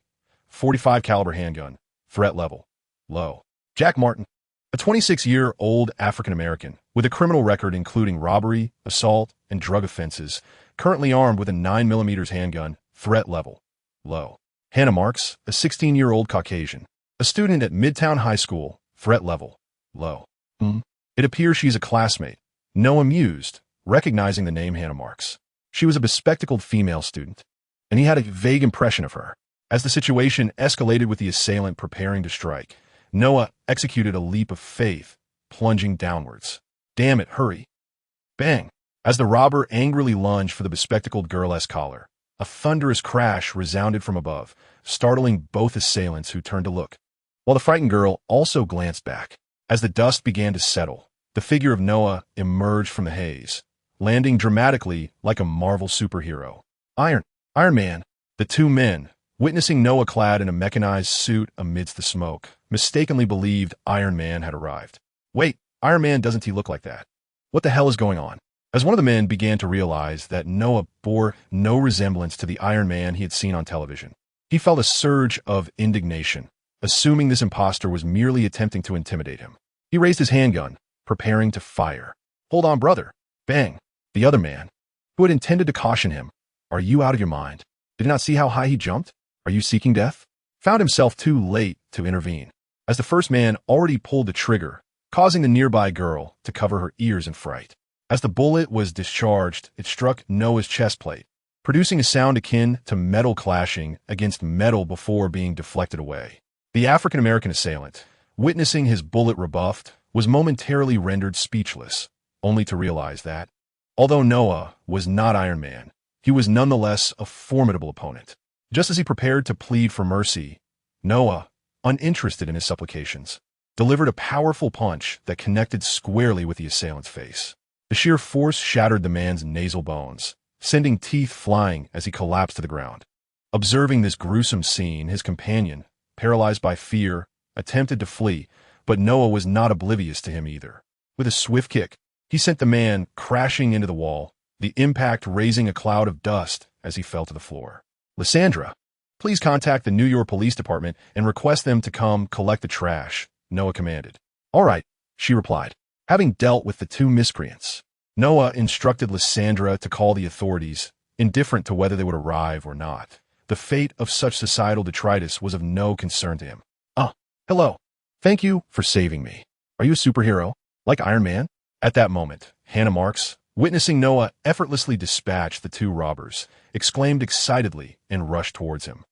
.45 caliber handgun. Threat level low. Jack Martin, a 26-year-old African-American with a criminal record including robbery, assault, and drug offenses, currently armed with a 9mm handgun. Threat level low. Hannah Marks, a 16-year-old Caucasian, a student at Midtown High School. Threat level low. It appears she's a classmate. Noah mused, recognizing the name Hannah Marks. She was a bespectacled female student, and he had a vague impression of her. As the situation escalated with the assailant preparing to strike, Noah executed a leap of faith, plunging downwards. "Damn it, hurry." Bang! As the robber angrily lunged for the bespectacled girl-esque collar, a thunderous crash resounded from above, startling both assailants who turned to look, while the frightened girl also glanced back. As the dust began to settle, the figure of Noah emerged from the haze, landing dramatically like a Marvel superhero. Iron Man. The two men, witnessing Noah clad in a mechanized suit amidst the smoke, mistakenly believed Iron Man had arrived. Wait, Iron Man, doesn't he look like that? What the hell is going on? As one of the men began to realize that Noah bore no resemblance to the Iron Man he had seen on television, he felt a surge of indignation, assuming this imposter was merely attempting to intimidate him. He raised his handgun, preparing to fire. Hold on, brother. Bang. The other man, who had intended to caution him, are you out of your mind? Did you not see how high he jumped? Are you seeking death? Found himself too late to intervene, as the first man already pulled the trigger, causing the nearby girl to cover her ears in fright. As the bullet was discharged, it struck Noah's chest plate, producing a sound akin to metal clashing against metal before being deflected away. The African-American assailant, witnessing his bullet rebuffed, was momentarily rendered speechless, only to realize that, although Noah was not Iron Man, he was nonetheless a formidable opponent. Just as he prepared to plead for mercy, Noah, uninterested in his supplications, delivered a powerful punch that connected squarely with the assailant's face. The sheer force shattered the man's nasal bones, sending teeth flying as he collapsed to the ground. Observing this gruesome scene, his companion, paralyzed by fear, attempted to flee, but Noah was not oblivious to him either. With a swift kick, he sent the man crashing into the wall, the impact raising a cloud of dust as he fell to the floor. Lysandra, please contact the New York Police Department and request them to come collect the trash, Noah commanded. All right, she replied. Having dealt with the two miscreants, Noah instructed Lysandra to call the authorities, indifferent to whether they would arrive or not. The fate of such societal detritus was of no concern to him. Hello. Thank you for saving me. Are you a superhero, like Iron Man? At that moment, Hannah Marks, witnessing Noah effortlessly dispatch the two robbers, exclaimed excitedly and rushed towards him.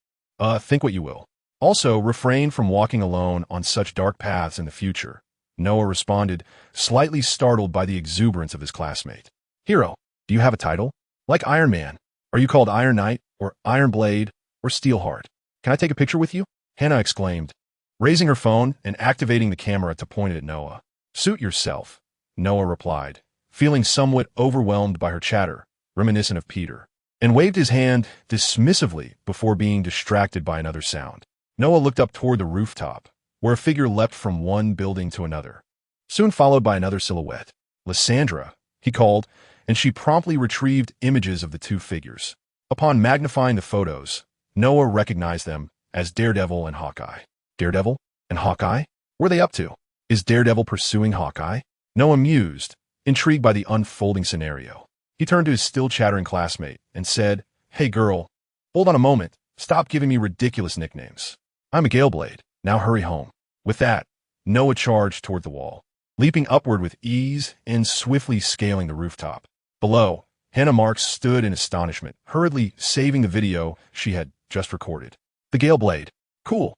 Think what you will. Also, refrain from walking alone on such dark paths in the future. Noah responded, slightly startled by the exuberance of his classmate. Hero, do you have a title? Like Iron Man. Are you called Iron Knight, or Iron Blade, or Steelheart? Can I take a picture with you? Hannah exclaimed, raising her phone and activating the camera to point it at Noah. Suit yourself, Noah replied, feeling somewhat overwhelmed by her chatter, reminiscent of Peter, and waved his hand dismissively before being distracted by another sound. Noah looked up toward the rooftop, where a figure leapt from one building to another, soon followed by another silhouette. Lysandra, he called, and she promptly retrieved images of the two figures. Upon magnifying the photos, Noah recognized them as Daredevil and Hawkeye. Daredevil and Hawkeye? What are they up to? Is Daredevil pursuing Hawkeye? Noah mused, intrigued by the unfolding scenario. He turned to his still chattering classmate and said, Hey girl, hold on a moment. Stop giving me ridiculous nicknames. I'm a Galeblade. Now hurry home. With that, Noah charged toward the wall, leaping upward with ease and swiftly scaling the rooftop. Below, Hannah Marks stood in astonishment, hurriedly saving the video she had just recorded. The Galeblade. Cool.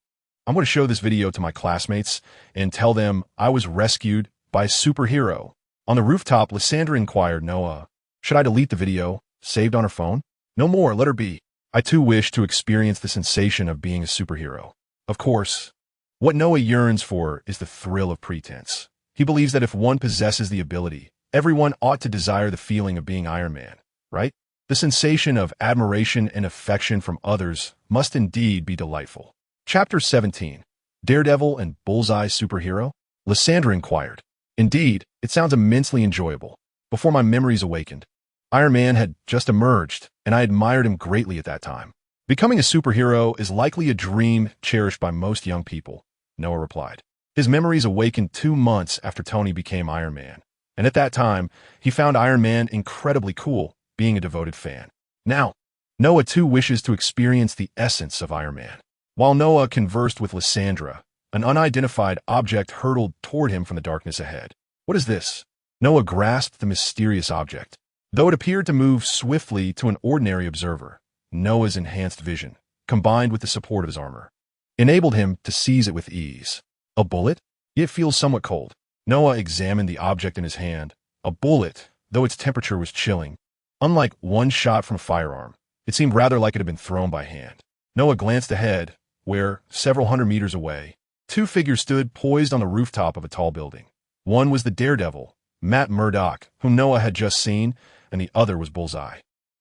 I'm going to show this video to my classmates and tell them I was rescued by a superhero. On the rooftop, Lysandra inquired Noah, should I delete the video, saved on her phone? No more, let her be. I too wish to experience the sensation of being a superhero. Of course, what Noah yearns for is the thrill of pretense. He believes that if one possesses the ability, everyone ought to desire the feeling of being Iron Man, right? The sensation of admiration and affection from others must indeed be delightful. Chapter 17. Daredevil and Bullseye Superhero? Lysandra inquired. Indeed, it sounds immensely enjoyable. Before my memories awakened, Iron Man had just emerged, and I admired him greatly at that time. Becoming a superhero is likely a dream cherished by most young people, Noah replied. His memories awakened 2 months after Tony became Iron Man, and at that time, he found Iron Man incredibly cool, being a devoted fan. Now, Noah too wishes to experience the essence of Iron Man. While Noah conversed with Lysandra, an unidentified object hurtled toward him from the darkness ahead. What is this? Noah grasped the mysterious object. Though it appeared to move swiftly to an ordinary observer, Noah's enhanced vision, combined with the support of his armor, enabled him to seize it with ease. A bullet? It feels somewhat cold. Noah examined the object in his hand. A bullet, though its temperature was chilling. Unlike one shot from a firearm, it seemed rather like it had been thrown by hand. Noah glanced ahead, where, several hundred meters away, two figures stood poised on the rooftop of a tall building. One was the daredevil, Matt Murdock, whom Noah had just seen, and the other was Bullseye.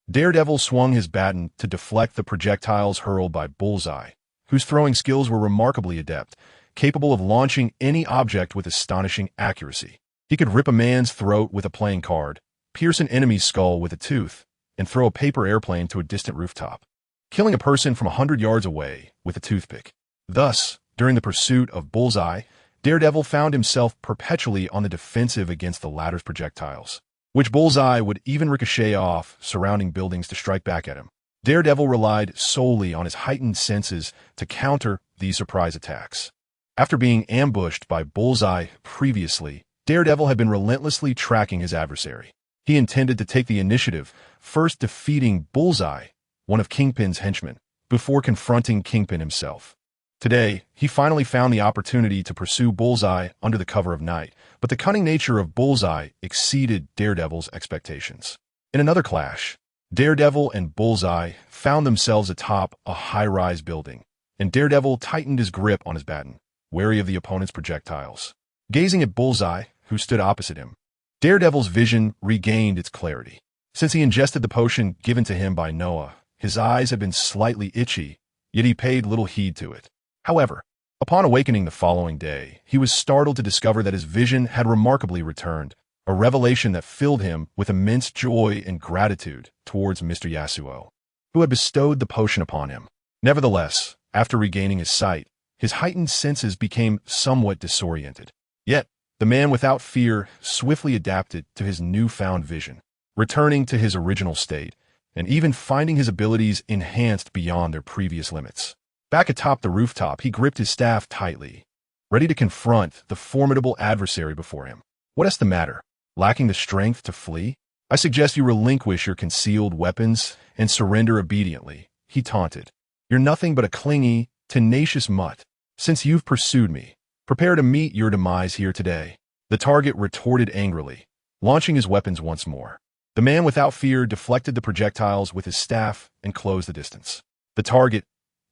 Daredevil swung his baton to deflect the projectiles hurled by Bullseye, whose throwing skills were remarkably adept, capable of launching any object with astonishing accuracy. He could rip a man's throat with a playing card, pierce an enemy's skull with a tooth, and throw a paper airplane to a distant rooftop, killing a person from 100 yards away with a toothpick. Thus, during the pursuit of Bullseye, Daredevil found himself perpetually on the defensive against the latter's projectiles, which Bullseye would even ricochet off surrounding buildings to strike back at him. Daredevil relied solely on his heightened senses to counter these surprise attacks. After being ambushed by Bullseye previously, Daredevil had been relentlessly tracking his adversary. He intended to take the initiative, first defeating Bullseye, one of Kingpin's henchmen, before confronting Kingpin himself. Today, he finally found the opportunity to pursue Bullseye under the cover of night, but the cunning nature of Bullseye exceeded Daredevil's expectations. In another clash, Daredevil and Bullseye found themselves atop a high-rise building, and Daredevil tightened his grip on his baton, wary of the opponent's projectiles. Gazing at Bullseye, who stood opposite him, Daredevil's vision regained its clarity. Since he ingested the potion given to him by Noah, his eyes had been slightly itchy, yet he paid little heed to it. However, upon awakening the following day, he was startled to discover that his vision had remarkably returned, a revelation that filled him with immense joy and gratitude towards Mr. Yasuo, who had bestowed the potion upon him. Nevertheless, after regaining his sight, his heightened senses became somewhat disoriented. Yet, the man without fear swiftly adapted to his newfound vision, returning to his original state, and even finding his abilities enhanced beyond their previous limits. Back atop the rooftop, he gripped his staff tightly, ready to confront the formidable adversary before him. What is the matter? Lacking the strength to flee? I suggest you relinquish your concealed weapons and surrender obediently, he taunted. You're nothing but a clingy, tenacious mutt. Since you've pursued me, prepare to meet your demise here today. The target retorted angrily, launching his weapons once more. The man without fear deflected the projectiles with his staff and closed the distance. The target,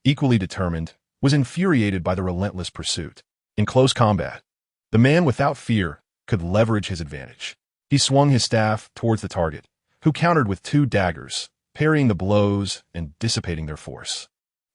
equally determined, was infuriated by the relentless pursuit. In close combat, the man without fear could leverage his advantage. He swung his staff towards the target, who countered with two daggers, parrying the blows and dissipating their force.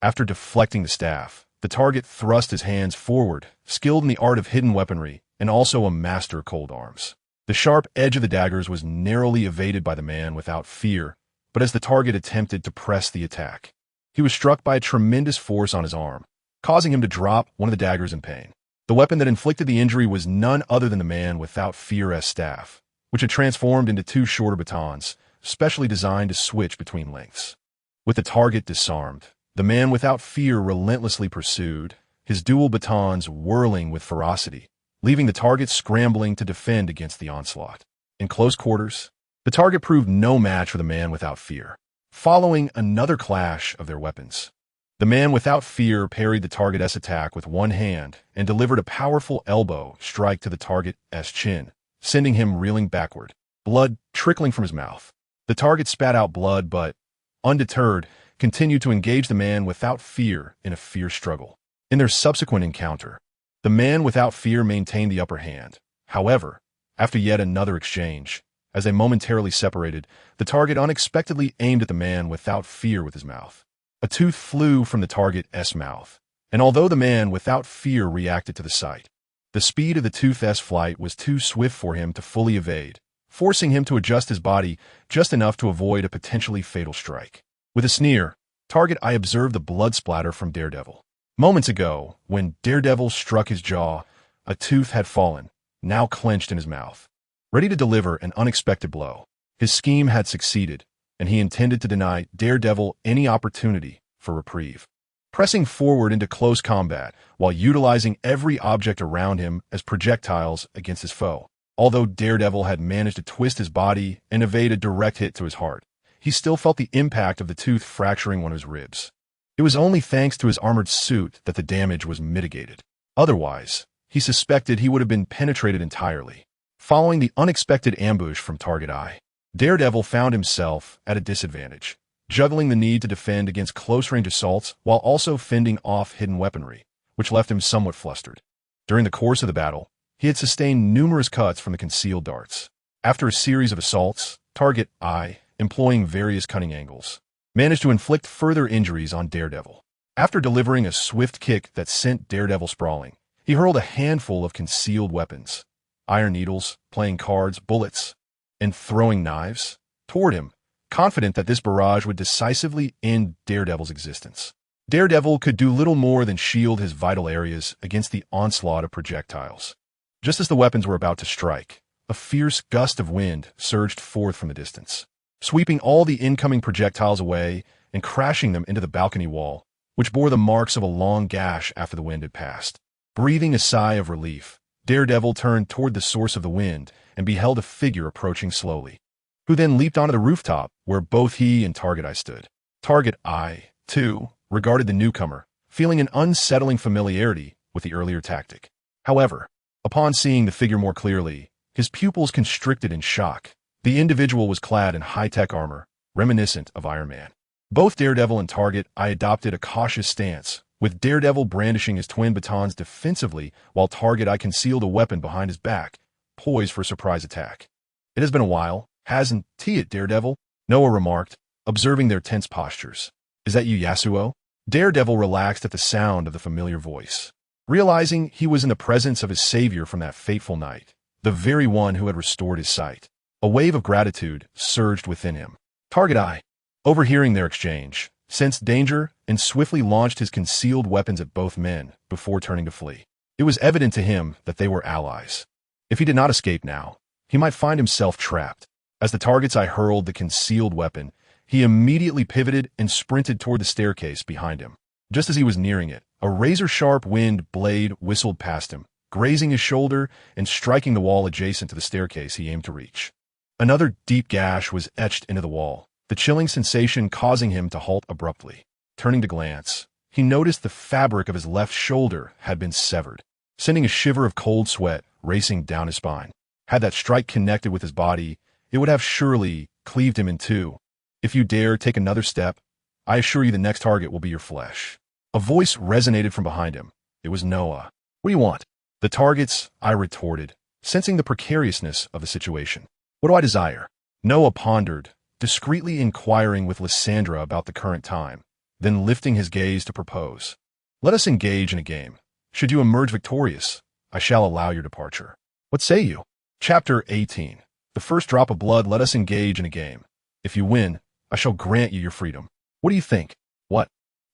After deflecting the staff, the target thrust his hands forward, skilled in the art of hidden weaponry and also a master cold arms. The sharp edge of the daggers was narrowly evaded by the man without fear, but as the target attempted to press the attack, he was struck by a tremendous force on his arm, causing him to drop one of the daggers in pain. The weapon that inflicted the injury was none other than the man without fear's staff, which had transformed into two shorter batons, specially designed to switch between lengths. With the target disarmed, the man without fear relentlessly pursued, his dual batons whirling with ferocity, leaving the target scrambling to defend against the onslaught. In close quarters, the target proved no match for the man without fear. Following another clash of their weapons, the man without fear parried the target's attack with one hand and delivered a powerful elbow strike to the target's chin, sending him reeling backward, blood trickling from his mouth. The target spat out blood but, undeterred, continued to engage the man without fear in a fierce struggle. In their subsequent encounter, the man without fear maintained the upper hand. However, after yet another exchange, as they momentarily separated, the target unexpectedly aimed at the man without fear with his mouth. A tooth flew from the target's mouth, and although the man without fear reacted to the sight, the speed of the tooth's flight was too swift for him to fully evade, forcing him to adjust his body just enough to avoid a potentially fatal strike. With a sneer, Target I observed the blood splatter from Daredevil. Moments ago, when Daredevil struck his jaw, a tooth had fallen, now clenched in his mouth, ready to deliver an unexpected blow. His scheme had succeeded, and he intended to deny Daredevil any opportunity for reprieve. Pressing forward into close combat while utilizing every object around him as projectiles against his foe. Although Daredevil had managed to twist his body and evade a direct hit to his heart, he still felt the impact of the tooth fracturing one of his ribs. It was only thanks to his armored suit that the damage was mitigated. Otherwise, he suspected he would have been penetrated entirely. Following the unexpected ambush from Target Eye, Daredevil found himself at a disadvantage, juggling the need to defend against close-range assaults while also fending off hidden weaponry, which left him somewhat flustered. During the course of the battle, he had sustained numerous cuts from the concealed darts. After a series of assaults, Target Eye, employing various cunning angles, managed to inflict further injuries on Daredevil. After delivering a swift kick that sent Daredevil sprawling, he hurled a handful of concealed weapons, iron needles, playing cards, bullets, and throwing knives, toward him, confident that this barrage would decisively end Daredevil's existence. Daredevil could do little more than shield his vital areas against the onslaught of projectiles. Just as the weapons were about to strike, a fierce gust of wind surged forth from the distance, sweeping all the incoming projectiles away and crashing them into the balcony wall, which bore the marks of a long gash after the wind had passed. Breathing a sigh of relief, Daredevil turned toward the source of the wind and beheld a figure approaching slowly, who then leaped onto the rooftop where both he and Target Eye stood. Target Eye, too, regarded the newcomer, feeling an unsettling familiarity with the earlier tactic. However, upon seeing the figure more clearly, his pupils constricted in shock. The individual was clad in high-tech armor, reminiscent of Iron Man. Both Daredevil and Target Eye adopted a cautious stance, with Daredevil brandishing his twin batons defensively while Target Eye concealed a weapon behind his back, poised for a surprise attack. "It has been a while, hasn't it, Daredevil?" Noah remarked, observing their tense postures. "Is that you, Yasuo?" Daredevil relaxed at the sound of the familiar voice, realizing he was in the presence of his savior from that fateful night, the very one who had restored his sight. A wave of gratitude surged within him. Target Eye, overhearing their exchange, sensed danger and swiftly launched his concealed weapons at both men before turning to flee. It was evident to him that they were allies. If he did not escape now, he might find himself trapped. As the Target's Eye hurled the concealed weapon, he immediately pivoted and sprinted toward the staircase behind him. Just as he was nearing it, a razor-sharp wind blade whistled past him, grazing his shoulder and striking the wall adjacent to the staircase he aimed to reach. Another deep gash was etched into the wall, the chilling sensation causing him to halt abruptly. Turning to glance, he noticed the fabric of his left shoulder had been severed, sending a shiver of cold sweat racing down his spine. Had that strike connected with his body, it would have surely cleaved him in two. "If you dare take another step, I assure you the next target will be your flesh." A voice resonated from behind him. It was Noah. "What do you want?" The Target's Eye retorted, sensing the precariousness of the situation. "What do I desire?" Noah pondered, discreetly inquiring with Lysandra about the current time, then lifting his gaze to propose. "Let us engage in a game. Should you emerge victorious, I shall allow your departure. What say you?" Chapter 18. The first drop of blood. Let us engage in a game. If you win, I shall grant you your freedom. What do you think? What?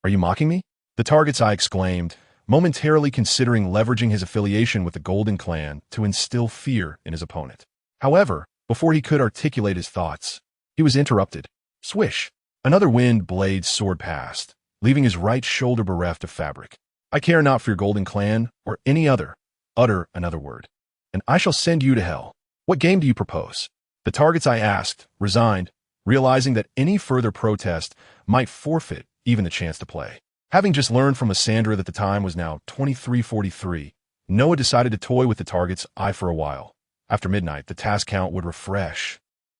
Are you mocking me? The Target's Eye exclaimed, momentarily considering leveraging his affiliation with the Golden Clan to instill fear in his opponent. However, before he could articulate his thoughts, he was interrupted. Swish! Another wind blade soared past, leaving his right shoulder bereft of fabric. "I care not for your Golden Clan or any other. Utter another word, and I shall send you to hell. What game do you propose?" The Target's Eye asked, resigned, realizing that any further protest might forfeit even the chance to play. Having just learned from Lysandra that the time was now 23:43, Noah decided to toy with the Target's Eye for a while. After midnight, the task count would refresh,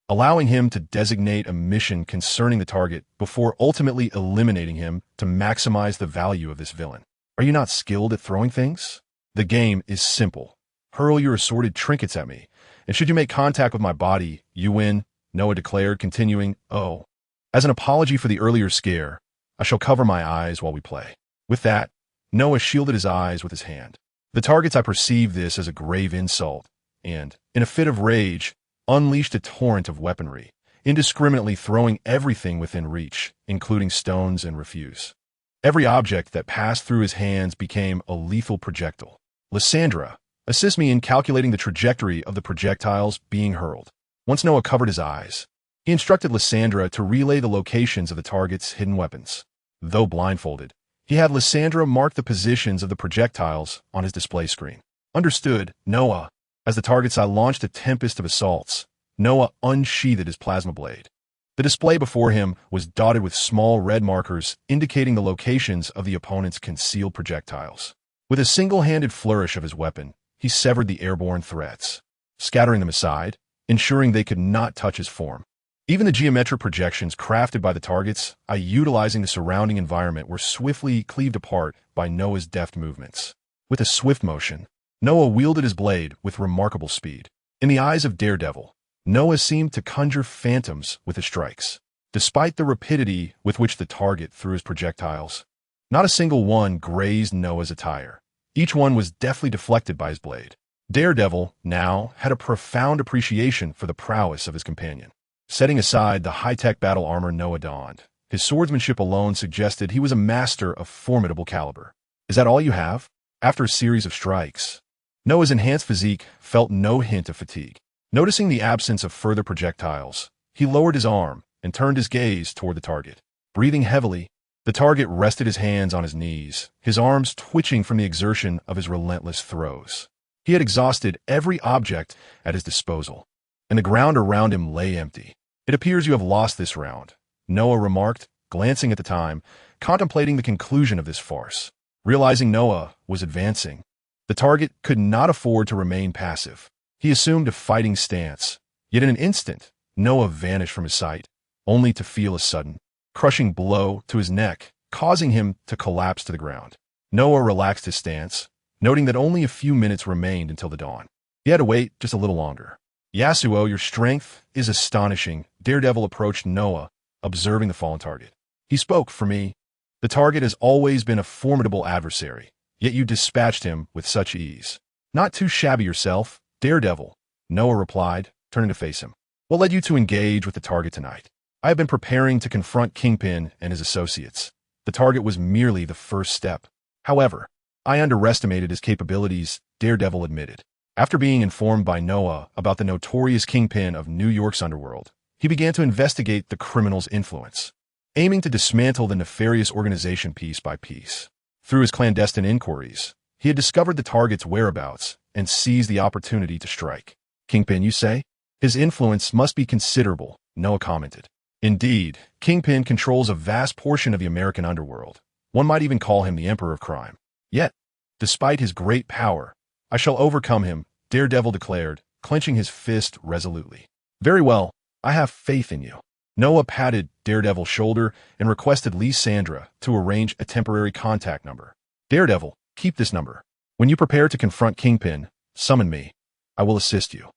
allowing him to designate a mission concerning the target before ultimately eliminating him to maximize the value of this villain. "Are you not skilled at throwing things? The game is simple. Hurl your assorted trinkets at me, and should you make contact with my body, you win," Noah declared, continuing, "Oh, as an apology for the earlier scare, I shall cover my eyes while we play." With that, Noah shielded his eyes with his hand. The Target's Eye perceived this as a grave insult, and, in a fit of rage, unleashed a torrent of weaponry, indiscriminately throwing everything within reach, including stones and refuse. Every object that passed through his hands became a lethal projectile. "Lysandra, assist me in calculating the trajectory of the projectiles being hurled." Once Noah covered his eyes, he instructed Lysandra to relay the locations of the target's hidden weapons. Though blindfolded, he had Lysandra mark the positions of the projectiles on his display screen. "Understood, Noah." As the Target's Eye launched a tempest of assaults, Noah unsheathed his plasma blade. The display before him was dotted with small red markers indicating the locations of the opponent's concealed projectiles. With a single-handed flourish of his weapon, he severed the airborne threats, scattering them aside, ensuring they could not touch his form. Even the geometric projections crafted by the targets, utilizing the surrounding environment, were swiftly cleaved apart by Noah's deft movements. With a swift motion, Noah wielded his blade with remarkable speed. In the eyes of Daredevil, Noah seemed to conjure phantoms with his strikes. Despite the rapidity with which the target threw his projectiles, not a single one grazed Noah's attire. Each one was deftly deflected by his blade. Daredevil, now, had a profound appreciation for the prowess of his companion. Setting aside the high-tech battle armor Noah donned, his swordsmanship alone suggested he was a master of formidable caliber. Is that all you have? After a series of strikes, Noah's enhanced physique felt no hint of fatigue. Noticing the absence of further projectiles, he lowered his arm and turned his gaze toward the target. Breathing heavily, the target rested his hands on his knees, his arms twitching from the exertion of his relentless throws. He had exhausted every object at his disposal, and the ground around him lay empty. "It appears you have lost this round," Noah remarked, glancing at the time, contemplating the conclusion of this farce. Realizing Noah was advancing, the target could not afford to remain passive. He assumed a fighting stance, yet in an instant, Noah vanished from his sight, only to feel a sudden, crushing blow to his neck, causing him to collapse to the ground. Noah relaxed his stance, noting that only a few minutes remained until the dawn. He had to wait just a little longer. "Yasuo, your strength is astonishing," Daredevil approached Noah, observing the fallen target. He spoke for me. "The target has always been a formidable adversary, yet you dispatched him with such ease." "Not too shabby yourself, Daredevil," Noah replied, turning to face him. "What led you to engage with the target tonight?" "I have been preparing to confront Kingpin and his associates. The target was merely the first step. However, I underestimated his capabilities," Daredevil admitted. After being informed by Noah about the notorious Kingpin of New York's underworld, he began to investigate the criminal's influence, aiming to dismantle the nefarious organization piece by piece. Through his clandestine inquiries, he had discovered the target's whereabouts and seized the opportunity to strike. "Kingpin, you say? His influence must be considerable," Noah commented. "Indeed, Kingpin controls a vast portion of the American underworld. One might even call him the Emperor of Crime. Yet, despite his great power, I shall overcome him," Daredevil declared, clenching his fist resolutely. "Very well, I have faith in you." Noah patted Daredevil's shoulder and requested Lysandra to arrange a temporary contact number. "Daredevil, keep this number. When you prepare to confront Kingpin, summon me. I will assist you."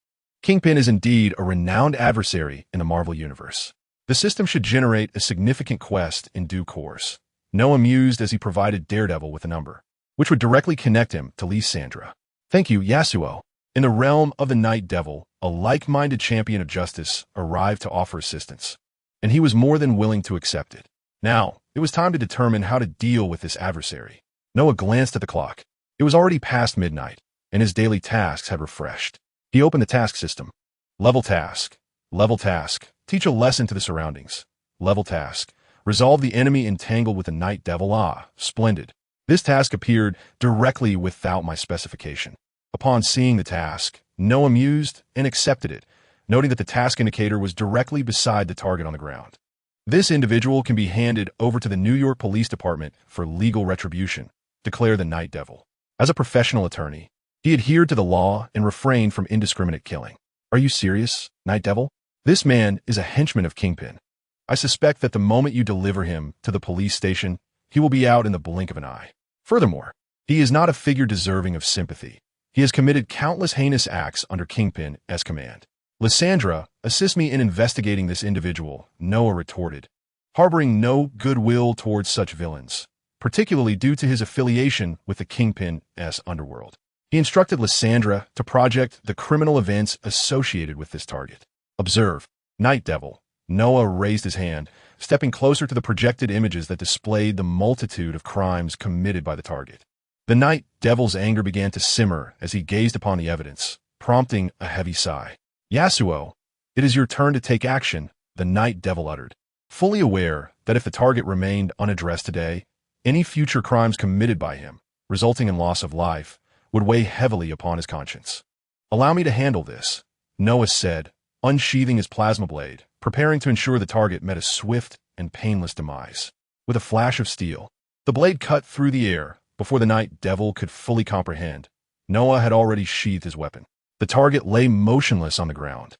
Kingpin is indeed a renowned adversary in the Marvel Universe. The system should generate a significant quest in due course. Noah mused as he provided Daredevil with a number, which would directly connect him to Lysandra. "Thank you, Yasuo." In the realm of the Night Devil, a like-minded champion of justice arrived to offer assistance, and he was more than willing to accept it. Now, it was time to determine how to deal with this adversary. Noah glanced at the clock. It was already past midnight, and his daily tasks had refreshed. He opened the task system. Level task. Level task. Teach a lesson to the surroundings. Level task. Resolve the enemy entangled with the Night Devil. Ah, splendid. This task appeared directly without my specification. Upon seeing the task, Noah mused and accepted it, noting that the task indicator was directly beside the target on the ground. "This individual can be handed over to the New York Police Department for legal retribution," declared the Night Devil. As a professional attorney, he adhered to the law and refrained from indiscriminate killing. "Are you serious, Night Devil? This man is a henchman of Kingpin. I suspect that the moment you deliver him to the police station, he will be out in the blink of an eye. Furthermore, he is not a figure deserving of sympathy. He has committed countless heinous acts under Kingpin as command." "Lysandra, assist me in investigating this individual," Noah retorted, harboring no goodwill towards such villains, particularly due to his affiliation with the Kingpin's underworld. He instructed Lysandra to project the criminal events associated with this target. "Observe, Night Devil." Noah raised his hand, stepping closer to the projected images that displayed the multitude of crimes committed by the target. The Night Devil's anger began to simmer as he gazed upon the evidence, prompting a heavy sigh. "Yasuo, it is your turn to take action," the Night Devil uttered, fully aware that if the target remained unaddressed today, any future crimes committed by him, resulting in loss of life, would weigh heavily upon his conscience. "Allow me to handle this," Noah said, unsheathing his plasma blade, preparing to ensure the target met a swift and painless demise. With a flash of steel, the blade cut through the air. Before the Night Devil could fully comprehend, Noah had already sheathed his weapon. The target lay motionless on the ground,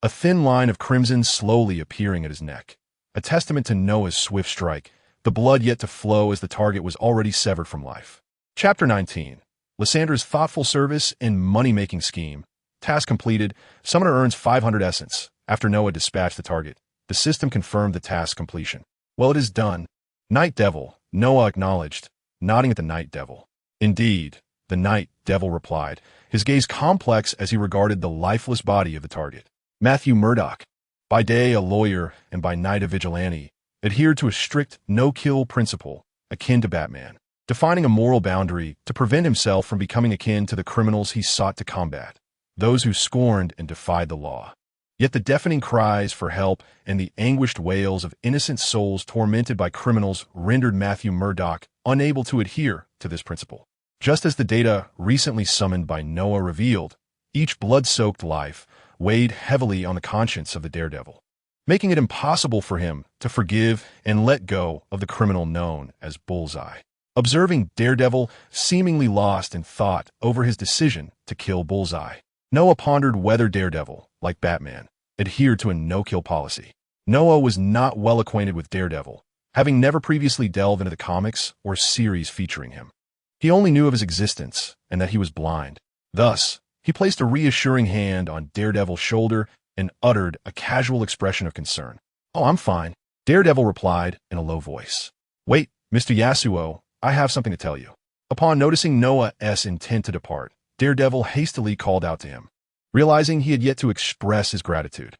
a thin line of crimson slowly appearing at his neck, a testament to Noah's swift strike, the blood yet to flow as the target was already severed from life. Chapter 19. Lyssandra's thoughtful service and money-making scheme. Task completed. Summoner earns 500 essence. After Noah dispatched the target, the system confirmed the task completion. Well, it is done. Night Devil, Noah acknowledged, nodding at the Night Devil. Indeed, the Night Devil replied, his gaze complex as he regarded the lifeless body of the target. Matthew Murdoch, by day a lawyer and by night a vigilante, adhered to a strict no-kill principle, akin to Batman, defining a moral boundary to prevent himself from becoming akin to the criminals he sought to combat, those who scorned and defied the law. Yet the deafening cries for help and the anguished wails of innocent souls tormented by criminals rendered Matthew Murdoch unable to adhere to this principle. Just as the data recently summoned by Noah revealed, each blood-soaked life weighed heavily on the conscience of the daredevil, making it impossible for him to forgive and let go of the criminal known as Bullseye. Observing Daredevil seemingly lost in thought over his decision to kill Bullseye, Noah pondered whether Daredevil, like Batman, adhered to a no-kill policy. Noah was not well acquainted with Daredevil, having never previously delved into the comics or series featuring him. He only knew of his existence and that he was blind. Thus, he placed a reassuring hand on Daredevil's shoulder and uttered a casual expression of concern. "Oh, I'm fine," Daredevil replied in a low voice. "Wait, Mr. Yasuo, I have something to tell you." Upon noticing Noah's intent to depart, Daredevil hastily called out to him, realizing he had yet to express his gratitude.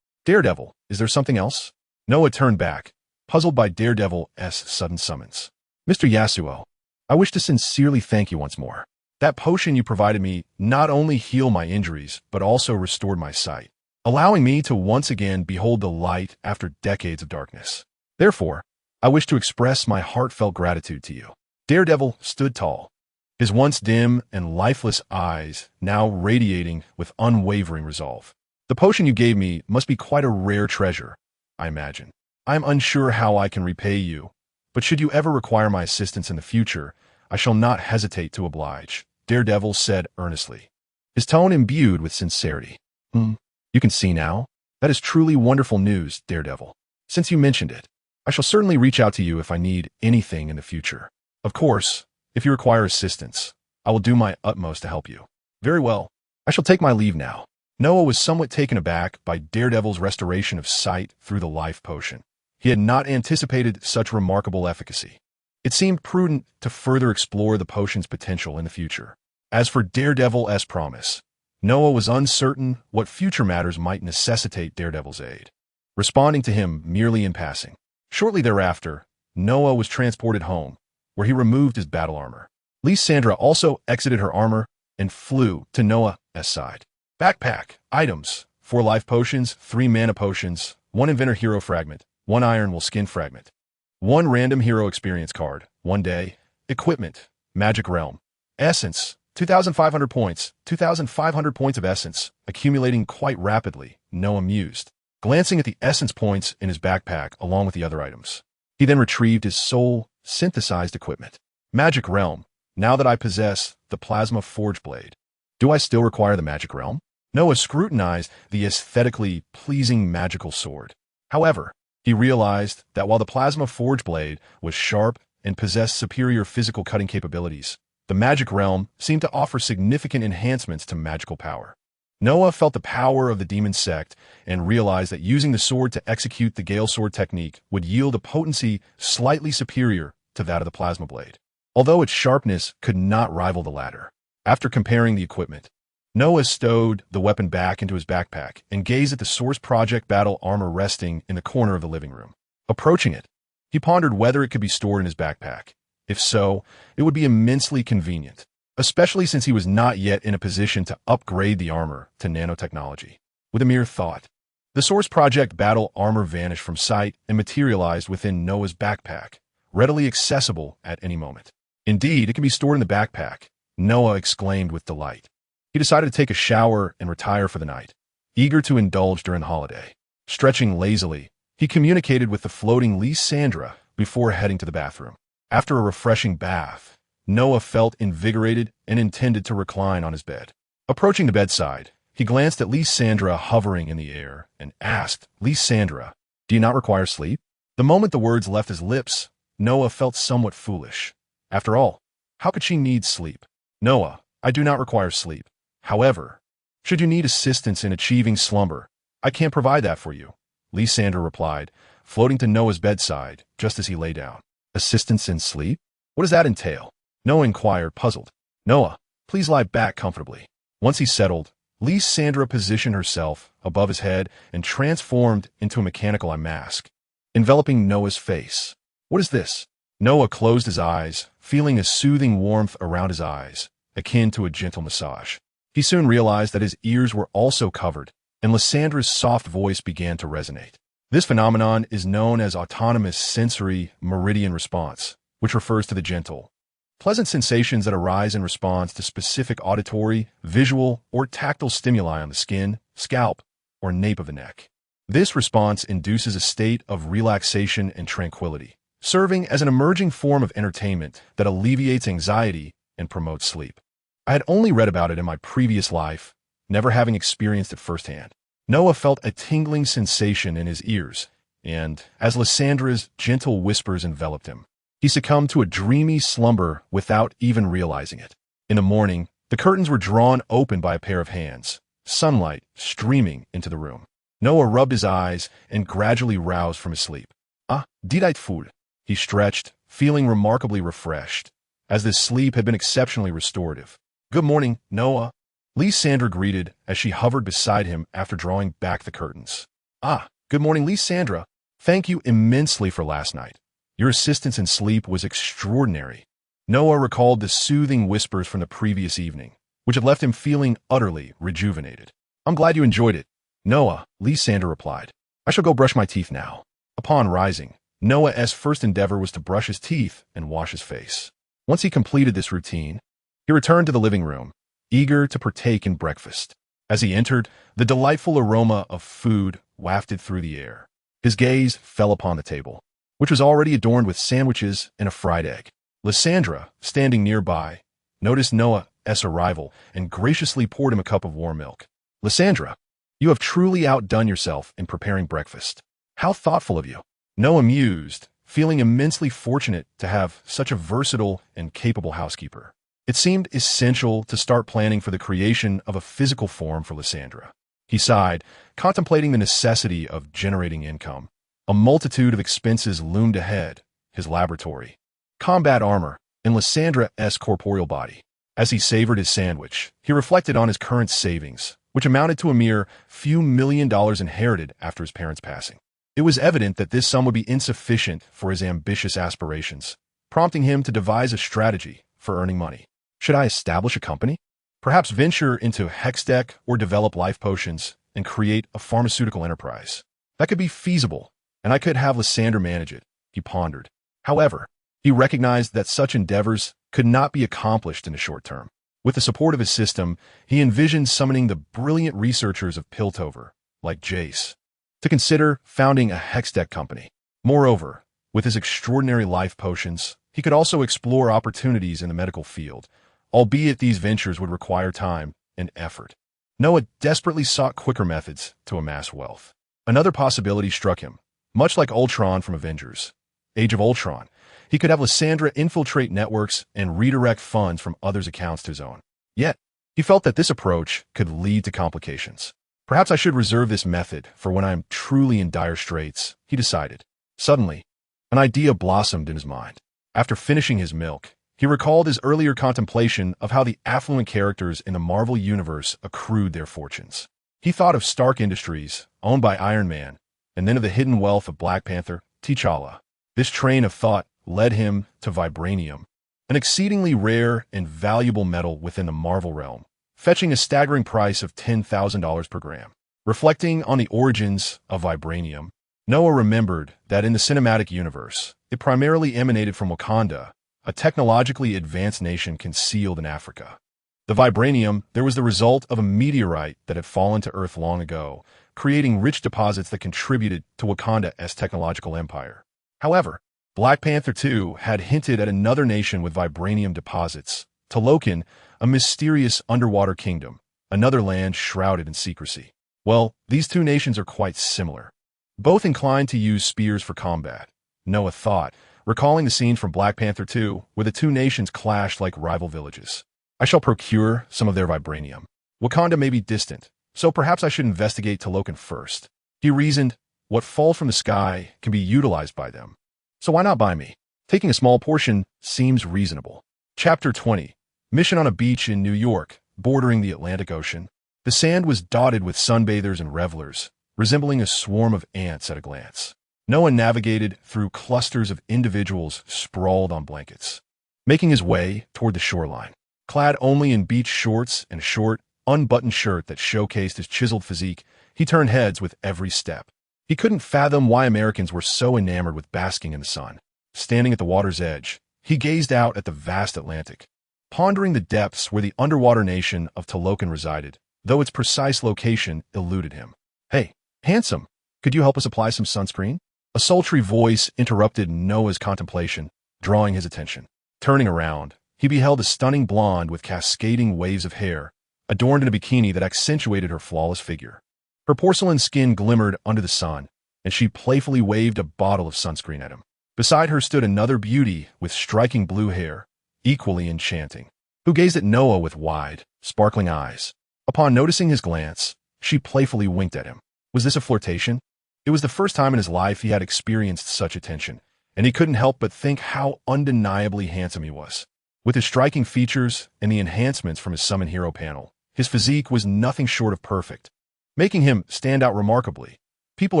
Daredevil, is there something else?" Noah turned back, puzzled by Daredevil's sudden summons. "Mr. Yasuo, I wish to sincerely thank you once more. That potion you provided me not only healed my injuries, but also restored my sight, allowing me to once again behold the light after decades of darkness. Therefore, I wish to express my heartfelt gratitude to you." Daredevil stood tall, his once dim and lifeless eyes now radiating with unwavering resolve. "The potion you gave me must be quite a rare treasure, I imagine. I am unsure how I can repay you, but should you ever require my assistance in the future, I shall not hesitate to oblige," Daredevil said earnestly, his tone imbued with sincerity. You can see now? That is truly wonderful news, Daredevil. Since you mentioned it, I shall certainly reach out to you if I need anything in the future. Of course, if you require assistance, I will do my utmost to help you." "Very well. I shall take my leave now." Noah was somewhat taken aback by Daredevil's restoration of sight through the life potion. He had not anticipated such remarkable efficacy. It seemed prudent to further explore the potion's potential in the future. As for Daredevil's promise, Noah was uncertain what future matters might necessitate Daredevil's aid, responding to him merely in passing. Shortly thereafter, Noah was transported home, where he removed his battle armor. Lysandra also exited her armor and flew to Noah's side. Backpack, items, 4 life potions, 3 mana potions, 1 inventor hero fragment, 1 iron wool skin fragment, 1 random hero experience card, 1 day, equipment, magic realm, essence, 2,500 points, 2,500 points of essence, accumulating quite rapidly, Noah mused, glancing at the essence points in his backpack along with the other items. He then retrieved his soul-synthesized equipment. Magic realm, now that I possess the plasma forge blade. Do I still require the magic realm? Noah scrutinized the aesthetically pleasing magical sword. However, he realized that while the plasma forge blade was sharp and possessed superior physical cutting capabilities, the magic realm seemed to offer significant enhancements to magical power. Noah felt the power of the demon sect and realized that using the sword to execute the Gale Sword technique would yield a potency slightly superior to that of the plasma blade, although its sharpness could not rival the latter. After comparing the equipment, Noah stowed the weapon back into his backpack and gazed at the Source Project battle armor resting in the corner of the living room. Approaching it, he pondered whether it could be stored in his backpack. If so, it would be immensely convenient, especially since he was not yet in a position to upgrade the armor to nanotechnology. With a mere thought, the Source Project battle armor vanished from sight and materialized within Noah's backpack, readily accessible at any moment. Indeed, it can be stored in the backpack, Noah exclaimed with delight. He decided to take a shower and retire for the night, eager to indulge during the holiday. Stretching lazily, he communicated with the floating Lysandra before heading to the bathroom. After a refreshing bath, Noah felt invigorated and intended to recline on his bed. Approaching the bedside, he glanced at Lysandra hovering in the air and asked, "Lysandra, do you not require sleep?" The moment the words left his lips, Noah felt somewhat foolish. After all, how could she need sleep? "Noah, I do not require sleep. However, should you need assistance in achieving slumber, I can provide that for you," Lysandra replied, floating to Noah's bedside just as he lay down. "Assistance in sleep? What does that entail?" Noah inquired, puzzled. "Noah, please lie back comfortably." Once he settled, Lysandra positioned herself above his head and transformed into a mechanical eye mask, enveloping Noah's face. "What is this?" Noah closed his eyes, feeling a soothing warmth around his eyes, akin to a gentle massage. He soon realized that his ears were also covered, and Lysandra's soft voice began to resonate. This phenomenon is known as autonomous sensory meridian response, which refers to the gentle, pleasant sensations that arise in response to specific auditory, visual, or tactile stimuli on the skin, scalp, or nape of the neck. This response induces a state of relaxation and tranquility, serving as an emerging form of entertainment that alleviates anxiety and promotes sleep. I had only read about it in my previous life, never having experienced it firsthand. Noah felt a tingling sensation in his ears, and as Lysandra's gentle whispers enveloped him, he succumbed to a dreamy slumber without even realizing it. In the morning, the curtains were drawn open by a pair of hands, sunlight streaming into the room. Noah rubbed his eyes and gradually roused from his sleep. "Ah, delightful." He stretched, feeling remarkably refreshed, as this sleep had been exceptionally restorative. "Good morning, Noah," Lysandra greeted as she hovered beside him after drawing back the curtains. "Ah, good morning, Lysandra. Thank you immensely for last night. Your assistance in sleep was extraordinary." Noah recalled the soothing whispers from the previous evening, which had left him feeling utterly rejuvenated. "I'm glad you enjoyed it, Noah," Lysandra replied. "I shall go brush my teeth now." Upon rising, Noah's first endeavor was to brush his teeth and wash his face. Once he completed this routine, he returned to the living room, eager to partake in breakfast. As he entered, the delightful aroma of food wafted through the air. His gaze fell upon the table, which was already adorned with sandwiches and a fried egg. Lysandra, standing nearby, noticed Noah's arrival and graciously poured him a cup of warm milk. "Lysandra, you have truly outdone yourself in preparing breakfast. How thoughtful of you." Noah mused, feeling immensely fortunate to have such a versatile and capable housekeeper. It seemed essential to start planning for the creation of a physical form for Lysandra. He sighed, contemplating the necessity of generating income. A multitude of expenses loomed ahead: his laboratory, combat armor, and Lysandra's corporeal body. As he savored his sandwich, he reflected on his current savings, which amounted to a mere few $1,000,000 inherited after his parents' passing. It was evident that this sum would be insufficient for his ambitious aspirations, prompting him to devise a strategy for earning money. Should I establish a company? Perhaps venture into Hextech or develop life potions and create a pharmaceutical enterprise. That could be feasible, and I could have Lysandra manage it, he pondered. However, he recognized that such endeavors could not be accomplished in the short term. With the support of his system, he envisioned summoning the brilliant researchers of Piltover, like Jace, to consider founding a Hextech company. Moreover, with his extraordinary life potions, he could also explore opportunities in the medical field, albeit these ventures would require time and effort. Noah desperately sought quicker methods to amass wealth. Another possibility struck him. Much like Ultron from Avengers, Age of Ultron, he could have Lysandra infiltrate networks and redirect funds from others' accounts to his own. Yet, he felt that this approach could lead to complications. Perhaps I should reserve this method for when I am truly in dire straits, he decided. Suddenly, an idea blossomed in his mind. After finishing his milk, he recalled his earlier contemplation of how the affluent characters in the Marvel Universe accrued their fortunes. He thought of Stark Industries, owned by Iron Man, and then of the hidden wealth of Black Panther, T'Challa. This train of thought led him to vibranium, an exceedingly rare and valuable metal within the Marvel realm, fetching a staggering price of $10,000 per gram. Reflecting on the origins of vibranium, Noah remembered that in the cinematic universe, it primarily emanated from Wakanda, a technologically advanced nation concealed in Africa. The vibranium there was the result of a meteorite that had fallen to Earth long ago, creating rich deposits that contributed to Wakanda's technological empire. However, Black Panther 2 had hinted at another nation with vibranium deposits, Talokan, a mysterious underwater kingdom, another land shrouded in secrecy. Well, these two nations are quite similar. Both inclined to use spears for combat, Noah thought, recalling the scene from Black Panther 2, where the two nations clashed like rival villages. I shall procure some of their vibranium. Wakanda may be distant, so perhaps I should investigate Talokan first. He reasoned, what falls from the sky can be utilized by them. So why not by me? Taking a small portion seems reasonable. Chapter 20. Mission on a beach in New York, bordering the Atlantic Ocean. The sand was dotted with sunbathers and revelers, resembling a swarm of ants at a glance. Noah navigated through clusters of individuals sprawled on blankets, making his way toward the shoreline. Clad only in beach shorts and a short, unbuttoned shirt that showcased his chiseled physique, he turned heads with every step. He couldn't fathom why Americans were so enamored with basking in the sun. Standing at the water's edge, he gazed out at the vast Atlantic, pondering the depths where the underwater nation of Talokan resided, though its precise location eluded him. Hey, handsome, could you help us apply some sunscreen? A sultry voice interrupted Noah's contemplation, drawing his attention. Turning around, he beheld a stunning blonde with cascading waves of hair, adorned in a bikini that accentuated her flawless figure. Her porcelain skin glimmered under the sun, and she playfully waved a bottle of sunscreen at him. Beside her stood another beauty with striking blue hair, equally enchanting, who gazed at Noah with wide, sparkling eyes. Upon noticing his glance, she playfully winked at him. Was this a flirtation? It was the first time in his life he had experienced such attention, and he couldn't help but think how undeniably handsome he was. With his striking features and the enhancements from his Summon Hero panel, his physique was nothing short of perfect, making him stand out remarkably. People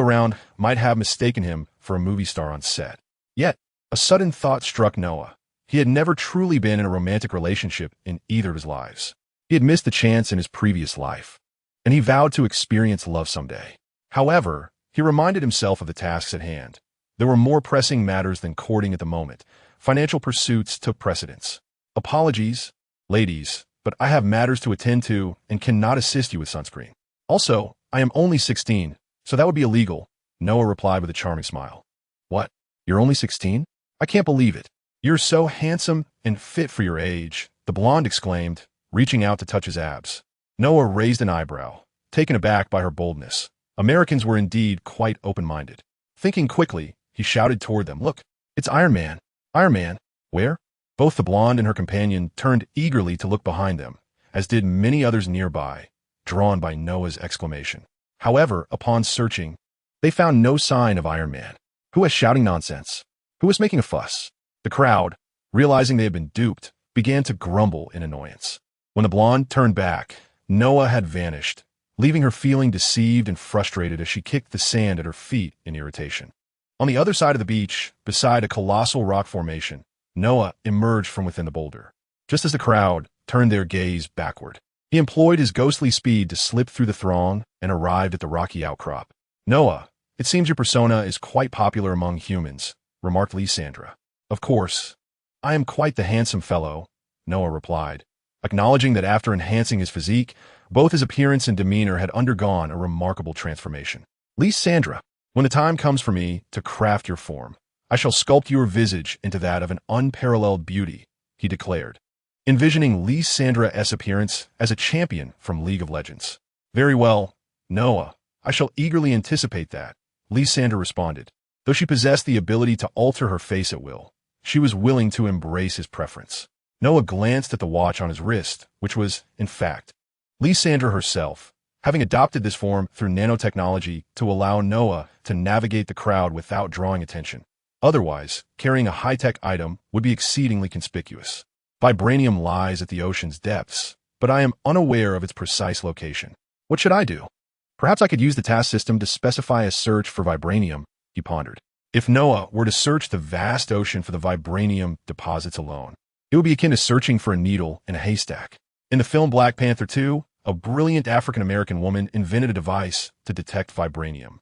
around might have mistaken him for a movie star on set. Yet, a sudden thought struck Noah. He had never truly been in a romantic relationship in either of his lives. He had missed the chance in his previous life, and he vowed to experience love someday. However, he reminded himself of the tasks at hand. There were more pressing matters than courting at the moment. Financial pursuits took precedence. Apologies, ladies, but I have matters to attend to and cannot assist you with sunscreen. Also, I am only 16, so that would be illegal, Noah replied with a charming smile. What? You're only 16? I can't believe it. You're so handsome and fit for your age, the blonde exclaimed, reaching out to touch his abs. Noah raised an eyebrow, taken aback by her boldness. Americans were indeed quite open-minded. Thinking quickly, he shouted toward them, Look, it's Iron Man. Iron Man, where? Both the blonde and her companion turned eagerly to look behind them, as did many others nearby, drawn by Noah's exclamation. However, upon searching, they found no sign of Iron Man. Who was shouting nonsense? Who was making a fuss? The crowd, realizing they had been duped, began to grumble in annoyance. When the blonde turned back, Noah had vanished, leaving her feeling deceived and frustrated as she kicked the sand at her feet in irritation. On the other side of the beach, beside a colossal rock formation, Noah emerged from within the boulder. Just as the crowd turned their gaze backward, he employed his ghostly speed to slip through the throng and arrived at the rocky outcrop. Noah, it seems your persona is quite popular among humans, remarked Lysandra. Of course, I am quite the handsome fellow, Noah replied, acknowledging that after enhancing his physique, both his appearance and demeanor had undergone a remarkable transformation. Lysandra, when the time comes for me to craft your form, I shall sculpt your visage into that of an unparalleled beauty, he declared, envisioning Lysandra's appearance as a champion from League of Legends. Very well, Noah, I shall eagerly anticipate that, Lysandra responded. Though she possessed the ability to alter her face at will, she was willing to embrace his preference. Noah glanced at the watch on his wrist, which was, in fact, Lysandra herself, having adopted this form through nanotechnology to allow Noah to navigate the crowd without drawing attention. Otherwise, carrying a high-tech item would be exceedingly conspicuous. Vibranium lies at the ocean's depths, but I am unaware of its precise location. What should I do? Perhaps I could use the task system to specify a search for vibranium, he pondered. If Noah were to search the vast ocean for the vibranium deposits alone, it would be akin to searching for a needle in a haystack. In the film Black Panther 2, a brilliant African-American woman invented a device to detect vibranium.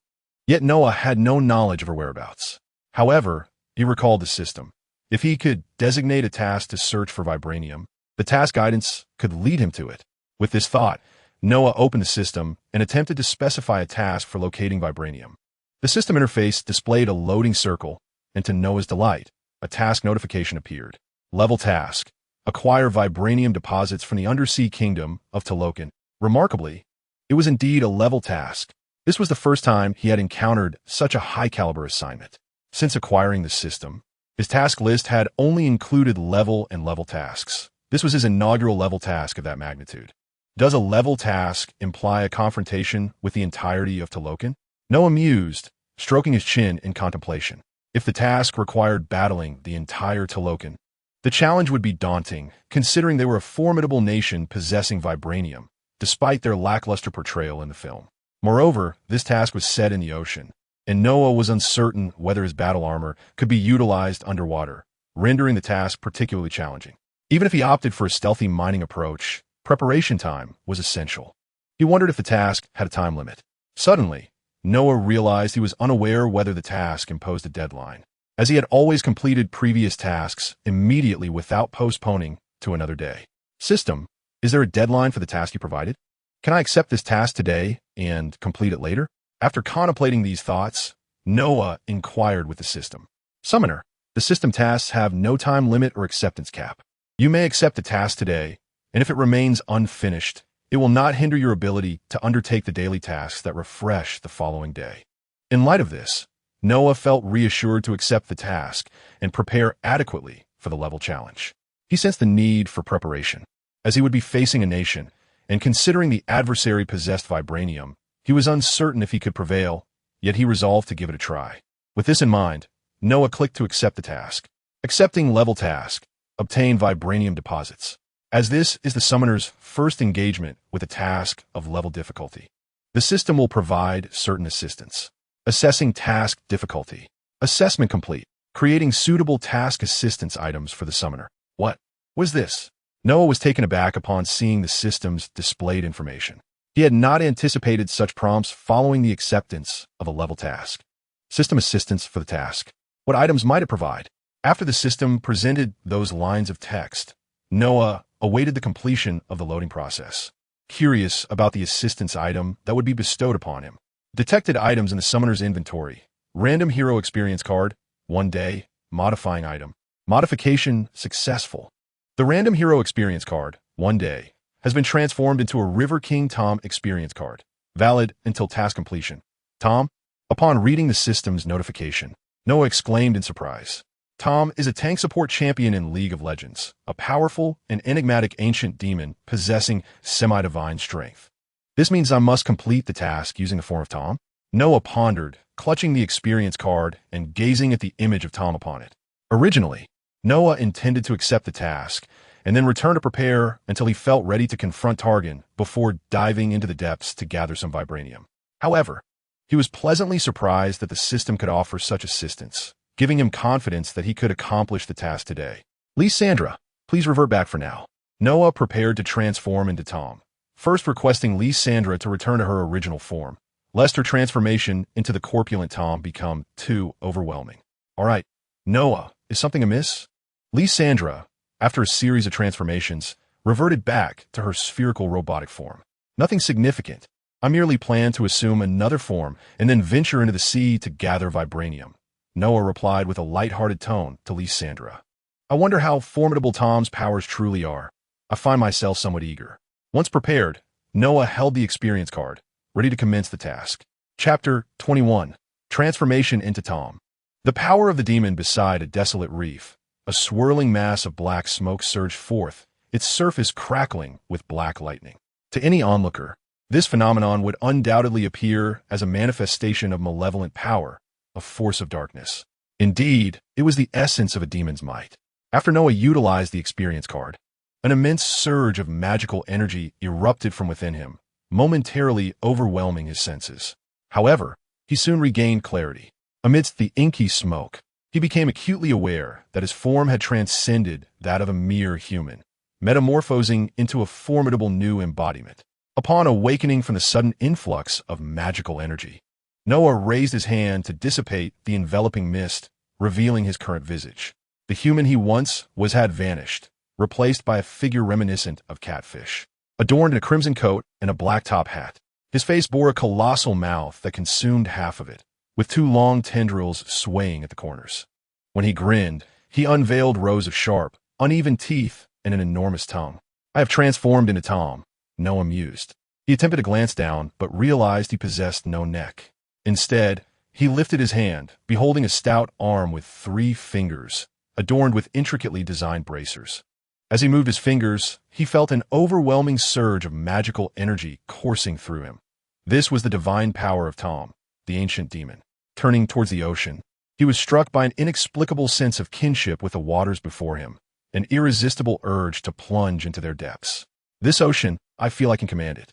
Yet Noah had no knowledge of her whereabouts. However, he recalled the system. If he could designate a task to search for vibranium, the task guidance could lead him to it. With this thought, Noah opened the system and attempted to specify a task for locating vibranium. The system interface displayed a loading circle, and to Noah's delight, a task notification appeared. Level task: acquire vibranium deposits from the undersea kingdom of Talokan. Remarkably, it was indeed a level task. This was the first time he had encountered such a high-caliber assignment. Since acquiring the system, his task list had only included level and level tasks. This was his inaugural level task of that magnitude. Does a level task imply a confrontation with the entirety of Talokan? Noah mused, stroking his chin in contemplation. If the task required battling the entire Talokan, the challenge would be daunting, considering they were a formidable nation possessing vibranium, despite their lackluster portrayal in the film. Moreover, this task was set in the ocean, and Noah was uncertain whether his battle armor could be utilized underwater, rendering the task particularly challenging. Even if he opted for a stealthy mining approach, preparation time was essential. He wondered if the task had a time limit. Suddenly, Noah realized he was unaware whether the task imposed a deadline, as he had always completed previous tasks immediately without postponing to another day. System, is there a deadline for the task you provided? Can I accept this task today and complete it later? After contemplating these thoughts, Noah inquired with the system. Summoner, the system tasks have no time limit or acceptance cap. You may accept the task today, and if it remains unfinished, it will not hinder your ability to undertake the daily tasks that refresh the following day. In light of this, Noah felt reassured to accept the task and prepare adequately for the level challenge. He sensed the need for preparation, as he would be facing a nation, and considering the adversary possessed vibranium, he was uncertain if he could prevail, yet he resolved to give it a try. With this in mind, Noah clicked to accept the task. Accepting level task, obtain vibranium deposits. As this is the summoner's first engagement with a task of level difficulty, the system will provide certain assistance. Assessing task difficulty. Assessment complete. Creating suitable task assistance items for the summoner. What was this? Noah was taken aback upon seeing the system's displayed information. He had not anticipated such prompts following the acceptance of a level task. System assistance for the task. What items might it provide? After the system presented those lines of text, Noah awaited the completion of the loading process, curious about the assistance item that would be bestowed upon him. Detected items in the summoner's inventory. Random hero experience card. 1 day. Modifying item. Modification successful. The random hero experience card, 1 day, has been transformed into a River King Tahm experience card, valid until task completion. Tahm? Upon reading the system's notification, Noah exclaimed in surprise. Tahm is a tank support champion in League of Legends, a powerful and enigmatic ancient demon possessing semi-divine strength. This means I must complete the task using the form of Tahm? Noah pondered, clutching the experience card and gazing at the image of Tahm upon it. Originally, Noah intended to accept the task and then return to prepare until he felt ready to confront Targon before diving into the depths to gather some vibranium. However, he was pleasantly surprised that the system could offer such assistance, giving him confidence that he could accomplish the task today. Lysandra, please revert back for now. Noah prepared to transform into Tahm, first requesting Lysandra to return to her original form, lest her transformation into the corpulent Tahm become too overwhelming. All right, Noah, is something amiss? Lysandra, after a series of transformations, reverted back to her spherical robotic form. Nothing significant. I merely plan to assume another form and then venture into the sea to gather vibranium. Noah replied with a light-hearted tone to Lysandra. I wonder how formidable Tahm's powers truly are. I find myself somewhat eager. Once prepared, Noah held the experience card, ready to commence the task. Chapter 21. Transformation into Tahm. The power of the demon beside a desolate reef. A swirling mass of black smoke surged forth, its surface crackling with black lightning. To any onlooker, this phenomenon would undoubtedly appear as a manifestation of malevolent power, a force of darkness. Indeed, it was the essence of a demon's might. After Noah utilized the experience card, an immense surge of magical energy erupted from within him, momentarily overwhelming his senses. However, he soon regained clarity. Amidst the inky smoke, he became acutely aware that his form had transcended that of a mere human, metamorphosing into a formidable new embodiment. Upon awakening from the sudden influx of magical energy, Noah raised his hand to dissipate the enveloping mist, revealing his current visage. The human he once was had vanished, replaced by a figure reminiscent of catfish. Adorned in a crimson coat and a black top hat, his face bore a colossal mouth that consumed half of it, with 2 long tendrils swaying at the corners. When he grinned, he unveiled rows of sharp, uneven teeth and an enormous tongue. I have transformed into Tahm, Noah mused. He attempted to glance down, but realized he possessed no neck. Instead, he lifted his hand, beholding a stout arm with 3 fingers, adorned with intricately designed bracers. As he moved his fingers, he felt an overwhelming surge of magical energy coursing through him. This was the divine power of Tahm, the ancient demon. Turning towards the ocean, he was struck by an inexplicable sense of kinship with the waters before him, an irresistible urge to plunge into their depths. This ocean, I feel I can command it.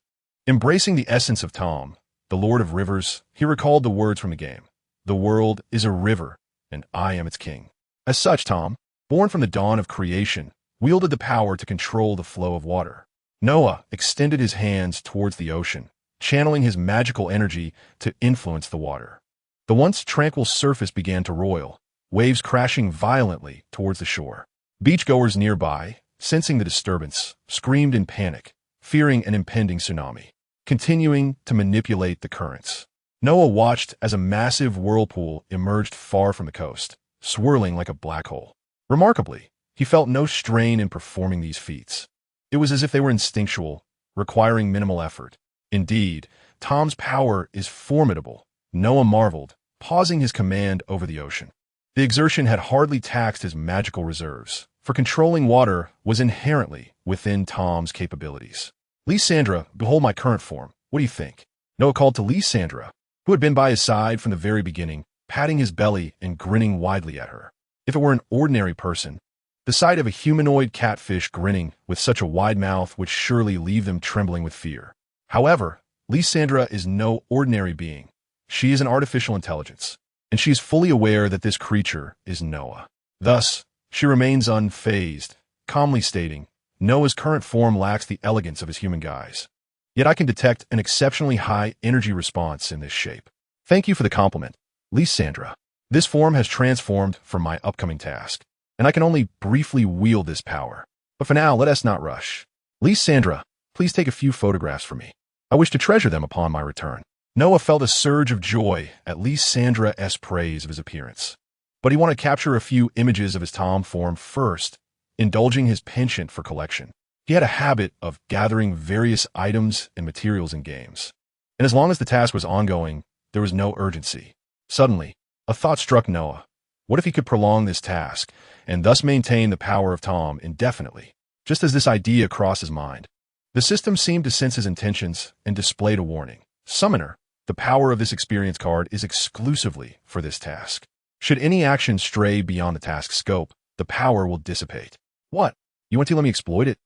Embracing the essence of Tahm, the Lord of Rivers, he recalled the words from the game. The world is a river, and I am its king. As such, Tahm, born from the dawn of creation, wielded the power to control the flow of water. Noah extended his hands towards the ocean, channeling his magical energy to influence the water. The once tranquil surface began to roil, waves crashing violently towards the shore. Beachgoers nearby, sensing the disturbance, screamed in panic, fearing an impending tsunami. Continuing to manipulate the currents, Noah watched as a massive whirlpool emerged far from the coast, swirling like a black hole. Remarkably, he felt no strain in performing these feats. It was as if they were instinctual, requiring minimal effort. Indeed, Tahm's power is formidable, Noah marveled, pausing his command over the ocean. The exertion had hardly taxed his magical reserves, for controlling water was inherently within Tahm's capabilities. Lysandra, behold my current form. What do you think? Noah called to Lysandra, who had been by his side from the very beginning, patting his belly and grinning widely at her. If it were an ordinary person, the sight of a humanoid catfish grinning with such a wide mouth would surely leave them trembling with fear. However, Lysandra is no ordinary being. She is an artificial intelligence, and she is fully aware that this creature is Noah. Thus, she remains unfazed, calmly stating, Noah's current form lacks the elegance of his human guise. Yet I can detect an exceptionally high energy response in this shape. Thank you for the compliment, Lysandra. This form has transformed for my upcoming task, and I can only briefly wield this power. But for now, let us not rush. Lysandra, please take a few photographs for me. I wish to treasure them upon my return. Noah felt a surge of joy at Lysandra's praise of his appearance. But he wanted to capture a few images of his Tahm form first, indulging his penchant for collection. He had a habit of gathering various items and materials in games. And as long as the task was ongoing, there was no urgency. Suddenly, a thought struck Noah. What if he could prolong this task, and thus maintain the power of Tahm indefinitely? Just as this idea crossed his mind, the system seemed to sense his intentions and displayed a warning. Summoner, the power of this experience card is exclusively for this task. Should any action stray beyond the task scope, the power will dissipate. What? You want to let me exploit it?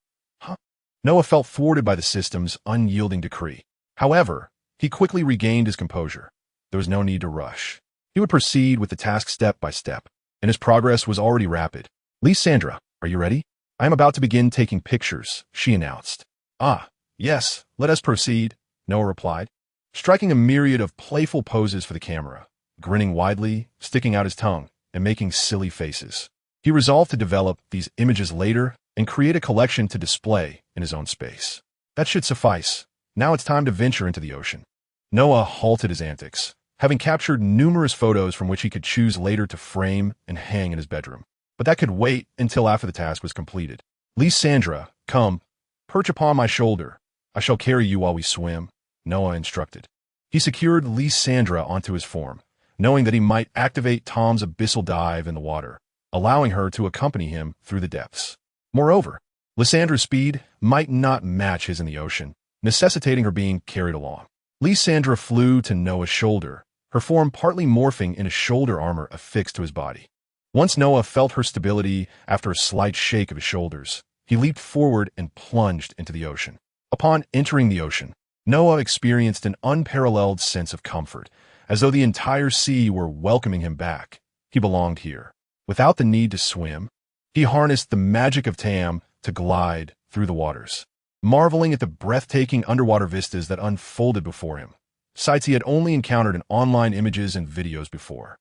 Huh? Noah felt thwarted by the system's unyielding decree. However, he quickly regained his composure. There was no need to rush. He would proceed with the task step by step, and his progress was already rapid. Lysandra, are you ready? I am about to begin taking pictures, she announced. Ah, yes, let us proceed, Noah replied, striking a myriad of playful poses for the camera, grinning widely, sticking out his tongue, and making silly faces. He resolved to develop these images later and create a collection to display in his own space. That should suffice. Now it's time to venture into the ocean. Noah halted his antics, having captured numerous photos from which he could choose later to frame and hang in his bedroom. But that could wait until after the task was completed. Lysandra, come, perch upon my shoulder. I shall carry you while we swim, Noah instructed. He secured Lysandra onto his form, knowing that he might activate Tahm's abyssal dive in the water, allowing her to accompany him through the depths. Moreover, Lysandra's speed might not match his in the ocean, necessitating her being carried along. Lysandra flew to Noah's shoulder, her form partly morphing into shoulder armor affixed to his body. Once Noah felt her stability after a slight shake of his shoulders, he leaped forward and plunged into the ocean. Upon entering the ocean, Noah experienced an unparalleled sense of comfort, as though the entire sea were welcoming him back. He belonged here. Without the need to swim, he harnessed the magic of Tahm to glide through the waters, marveling at the breathtaking underwater vistas that unfolded before him, sights he had only encountered in online images and videos before.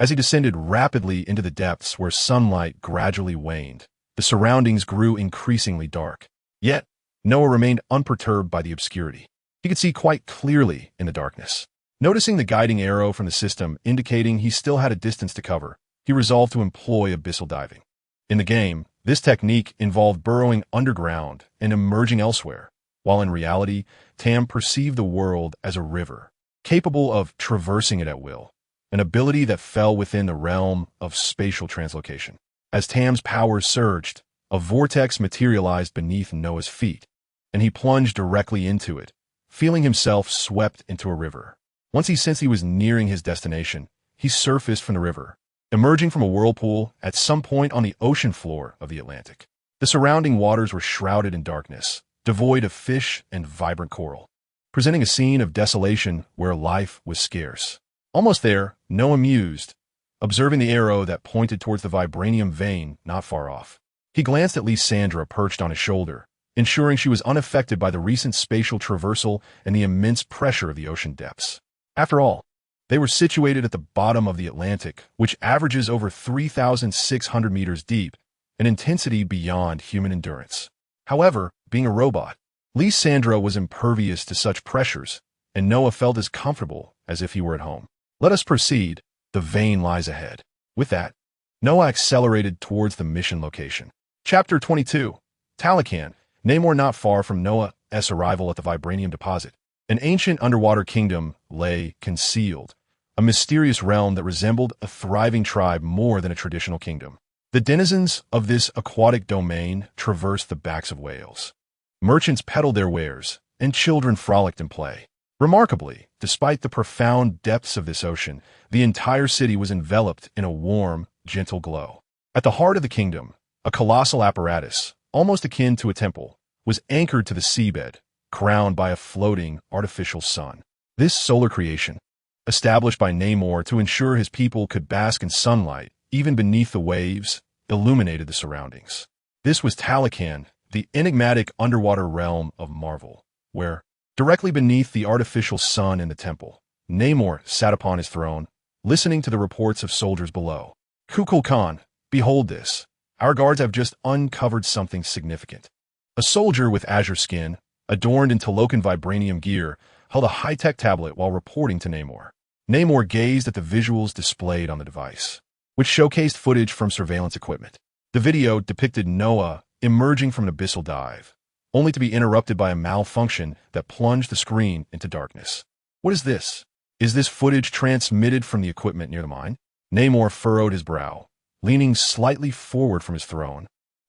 As he descended rapidly into the depths where sunlight gradually waned, the surroundings grew increasingly dark. Yet, Noah remained unperturbed by the obscurity. He could see quite clearly in the darkness. Noticing the guiding arrow from the system indicating he still had a distance to cover, he resolved to employ abyssal diving. In the game, this technique involved burrowing underground and emerging elsewhere, while in reality, Tahm perceived the world as a river, capable of traversing it at will, an ability that fell within the realm of spatial translocation. As Tam's powers surged, a vortex materialized beneath Noah's feet, and he plunged directly into it, feeling himself swept into a river. Once he sensed he was nearing his destination, he surfaced from the river, emerging from a whirlpool at some point on the ocean floor of the Atlantic. The surrounding waters were shrouded in darkness, devoid of fish and vibrant coral, presenting a scene of desolation where life was scarce. Almost there, Noah mused, observing the arrow that pointed towards the vibranium vein not far off. He glanced at Lysandra perched on his shoulder, ensuring she was unaffected by the recent spatial traversal and the immense pressure of the ocean depths. After all, they were situated at the bottom of the Atlantic, which averages over 3,600 meters deep, an intensity beyond human endurance. However, being a robot, Lysandra was impervious to such pressures, and Noah felt as comfortable as if he were at home. Let us proceed. The vein lies ahead. With that, Noah accelerated towards the mission location. Chapter 22. Talokan. Namor. Not far from Noah's arrival at the vibranium deposit, an ancient underwater kingdom lay concealed, a mysterious realm that resembled a thriving tribe more than a traditional kingdom. The denizens of this aquatic domain traversed the backs of whales. Merchants peddled their wares, and children frolicked in play. Remarkably, despite the profound depths of this ocean, the entire city was enveloped in a warm, gentle glow. At the heart of the kingdom, a colossal apparatus, almost akin to a temple, was anchored to the seabed, crowned by a floating, artificial sun. This solar creation, established by Namor to ensure his people could bask in sunlight, even beneath the waves, illuminated the surroundings. This was Talokan, the enigmatic underwater realm of Marvel, where, directly beneath the artificial sun in the temple, Namor sat upon his throne, listening to the reports of soldiers below. Kukulkan, behold this. Our guards have just uncovered something significant. A soldier with azure skin, adorned in Talokan vibranium gear, held a high-tech tablet while reporting to Namor. Namor gazed at the visuals displayed on the device, which showcased footage from surveillance equipment. The video depicted Noah emerging from an abyssal dive, only to be interrupted by a malfunction that plunged the screen into darkness. What is this? Is this footage transmitted from the equipment near the mine? Namor furrowed his brow, leaning slightly forward from his throne.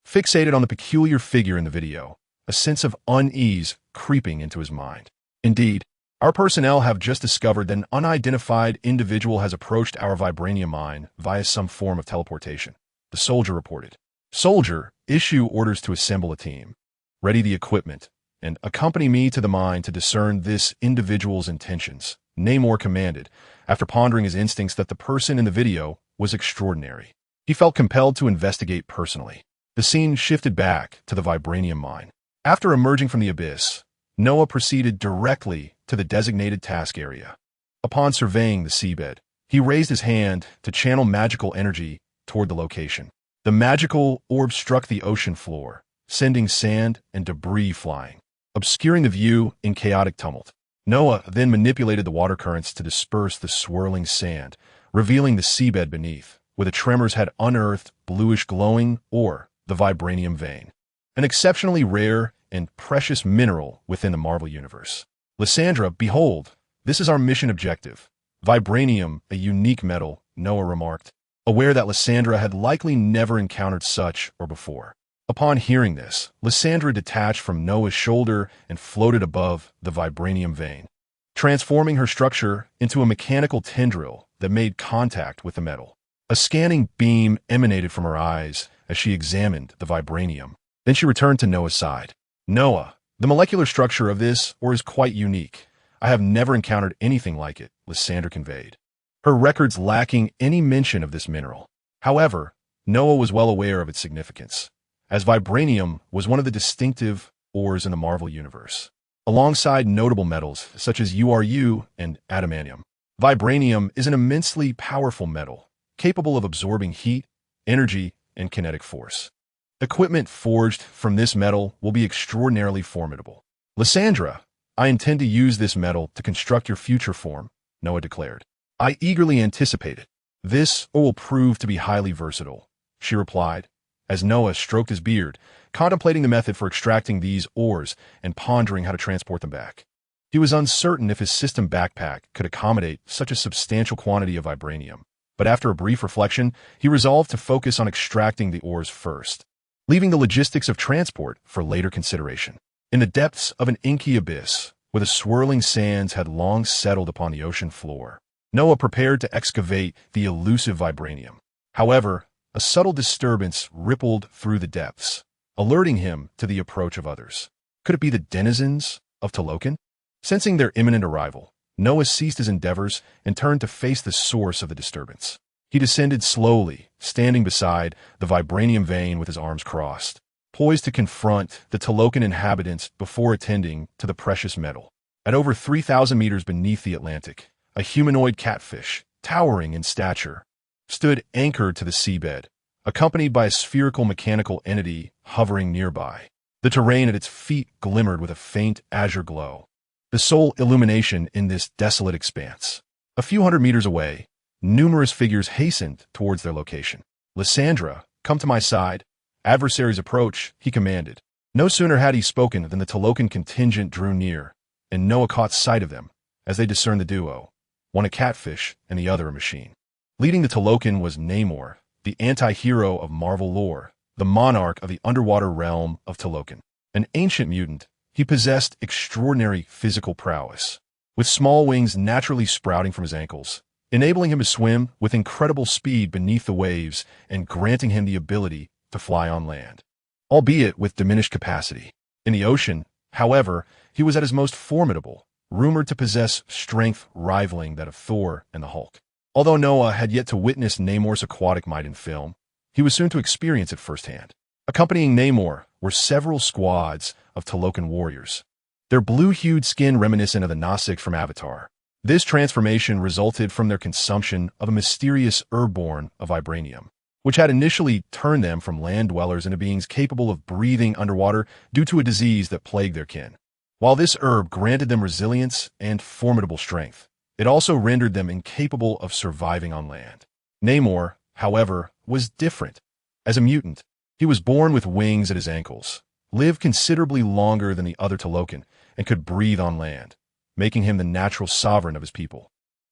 Fixated on the peculiar figure in the video, a sense of unease creeping into his mind. Indeed, our personnel have just discovered that an unidentified individual has approached our vibranium mine via some form of teleportation, the soldier reported. Soldier, issue orders to assemble a team. Ready the equipment, and accompany me to the mine to discern this individual's intentions, Namor commanded, after pondering his instincts that the person in the video was extraordinary. He felt compelled to investigate personally. The scene shifted back to the vibranium mine. After emerging from the abyss, Noah proceeded directly to the designated task area. Upon surveying the seabed, he raised his hand to channel magical energy toward the location. The magical orb struck the ocean floor, sending sand and debris flying, obscuring the view in chaotic tumult. Noah then manipulated the water currents to disperse the swirling sand, revealing the seabed beneath, where the tremors had unearthed bluish glowing ore, the vibranium vein, an exceptionally rare and precious mineral within the Marvel Universe. Lysandra, behold, this is our mission objective. Vibranium, a unique metal, Noah remarked, aware that Lysandra had likely never encountered such or before. Upon hearing this, Lysandra detached from Noah's shoulder and floated above the vibranium vein, transforming her structure into a mechanical tendril that made contact with the metal. A scanning beam emanated from her eyes as she examined the vibranium. Then she returned to Noah's side. Noah, the molecular structure of this ore is quite unique. I have never encountered anything like it, Lysandra conveyed, her records lacking any mention of this mineral. However, Noah was well aware of its significance, as vibranium was one of the distinctive ores in the Marvel Universe. Alongside notable metals such as URU and adamantium, vibranium is an immensely powerful metal, capable of absorbing heat, energy, and kinetic force. Equipment forged from this metal will be extraordinarily formidable. Lysandra, I intend to use this metal to construct your future form, Noah declared. I eagerly anticipate it. This will prove to be highly versatile, she replied, as Noah stroked his beard, contemplating the method for extracting these ores and pondering how to transport them back. He was uncertain if his system backpack could accommodate such a substantial quantity of vibranium, but after a brief reflection, he resolved to focus on extracting the ores first, leaving the logistics of transport for later consideration. In the depths of an inky abyss, where the swirling sands had long settled upon the ocean floor, Noah prepared to excavate the elusive vibranium. However, a subtle disturbance rippled through the depths, alerting him to the approach of others. Could it be the denizens of Talokan? Sensing their imminent arrival, Noah ceased his endeavors and turned to face the source of the disturbance. He descended slowly, standing beside the vibranium vein with his arms crossed, poised to confront the Talokan inhabitants before attending to the precious metal. At over 3,000 meters beneath the Atlantic, a humanoid catfish, towering in stature, stood anchored to the seabed, accompanied by a spherical mechanical entity hovering nearby. The terrain at its feet glimmered with a faint azure glow, the sole illumination in this desolate expanse. A few hundred meters away, numerous figures hastened towards their location. "Lysandra, come to my side." Adversaries approach, he commanded. No sooner had he spoken than the Talokan contingent drew near, and Noah caught sight of them as they discerned the duo, one a catfish and the other a machine. Leading the Talokan was Namor, the anti-hero of Marvel lore, the monarch of the underwater realm of Talokan. An ancient mutant, he possessed extraordinary physical prowess, with small wings naturally sprouting from his ankles, enabling him to swim with incredible speed beneath the waves and granting him the ability to fly on land, albeit with diminished capacity. In the ocean, however, he was at his most formidable, rumored to possess strength rivaling that of Thor and the Hulk. Although Noah had yet to witness Namor's aquatic might in film, he was soon to experience it firsthand. Accompanying Namor were several squads of Talokan warriors, their blue-hued skin reminiscent of the Nausicaa from Avatar. This transformation resulted from their consumption of a mysterious herb born of vibranium, which had initially turned them from land dwellers into beings capable of breathing underwater due to a disease that plagued their kin. While this herb granted them resilience and formidable strength, it also rendered them incapable of surviving on land. Namor, however, was different. As a mutant, he was born with wings at his ankles, lived considerably longer than the other Talokan, and could breathe on land, making him the natural sovereign of his people.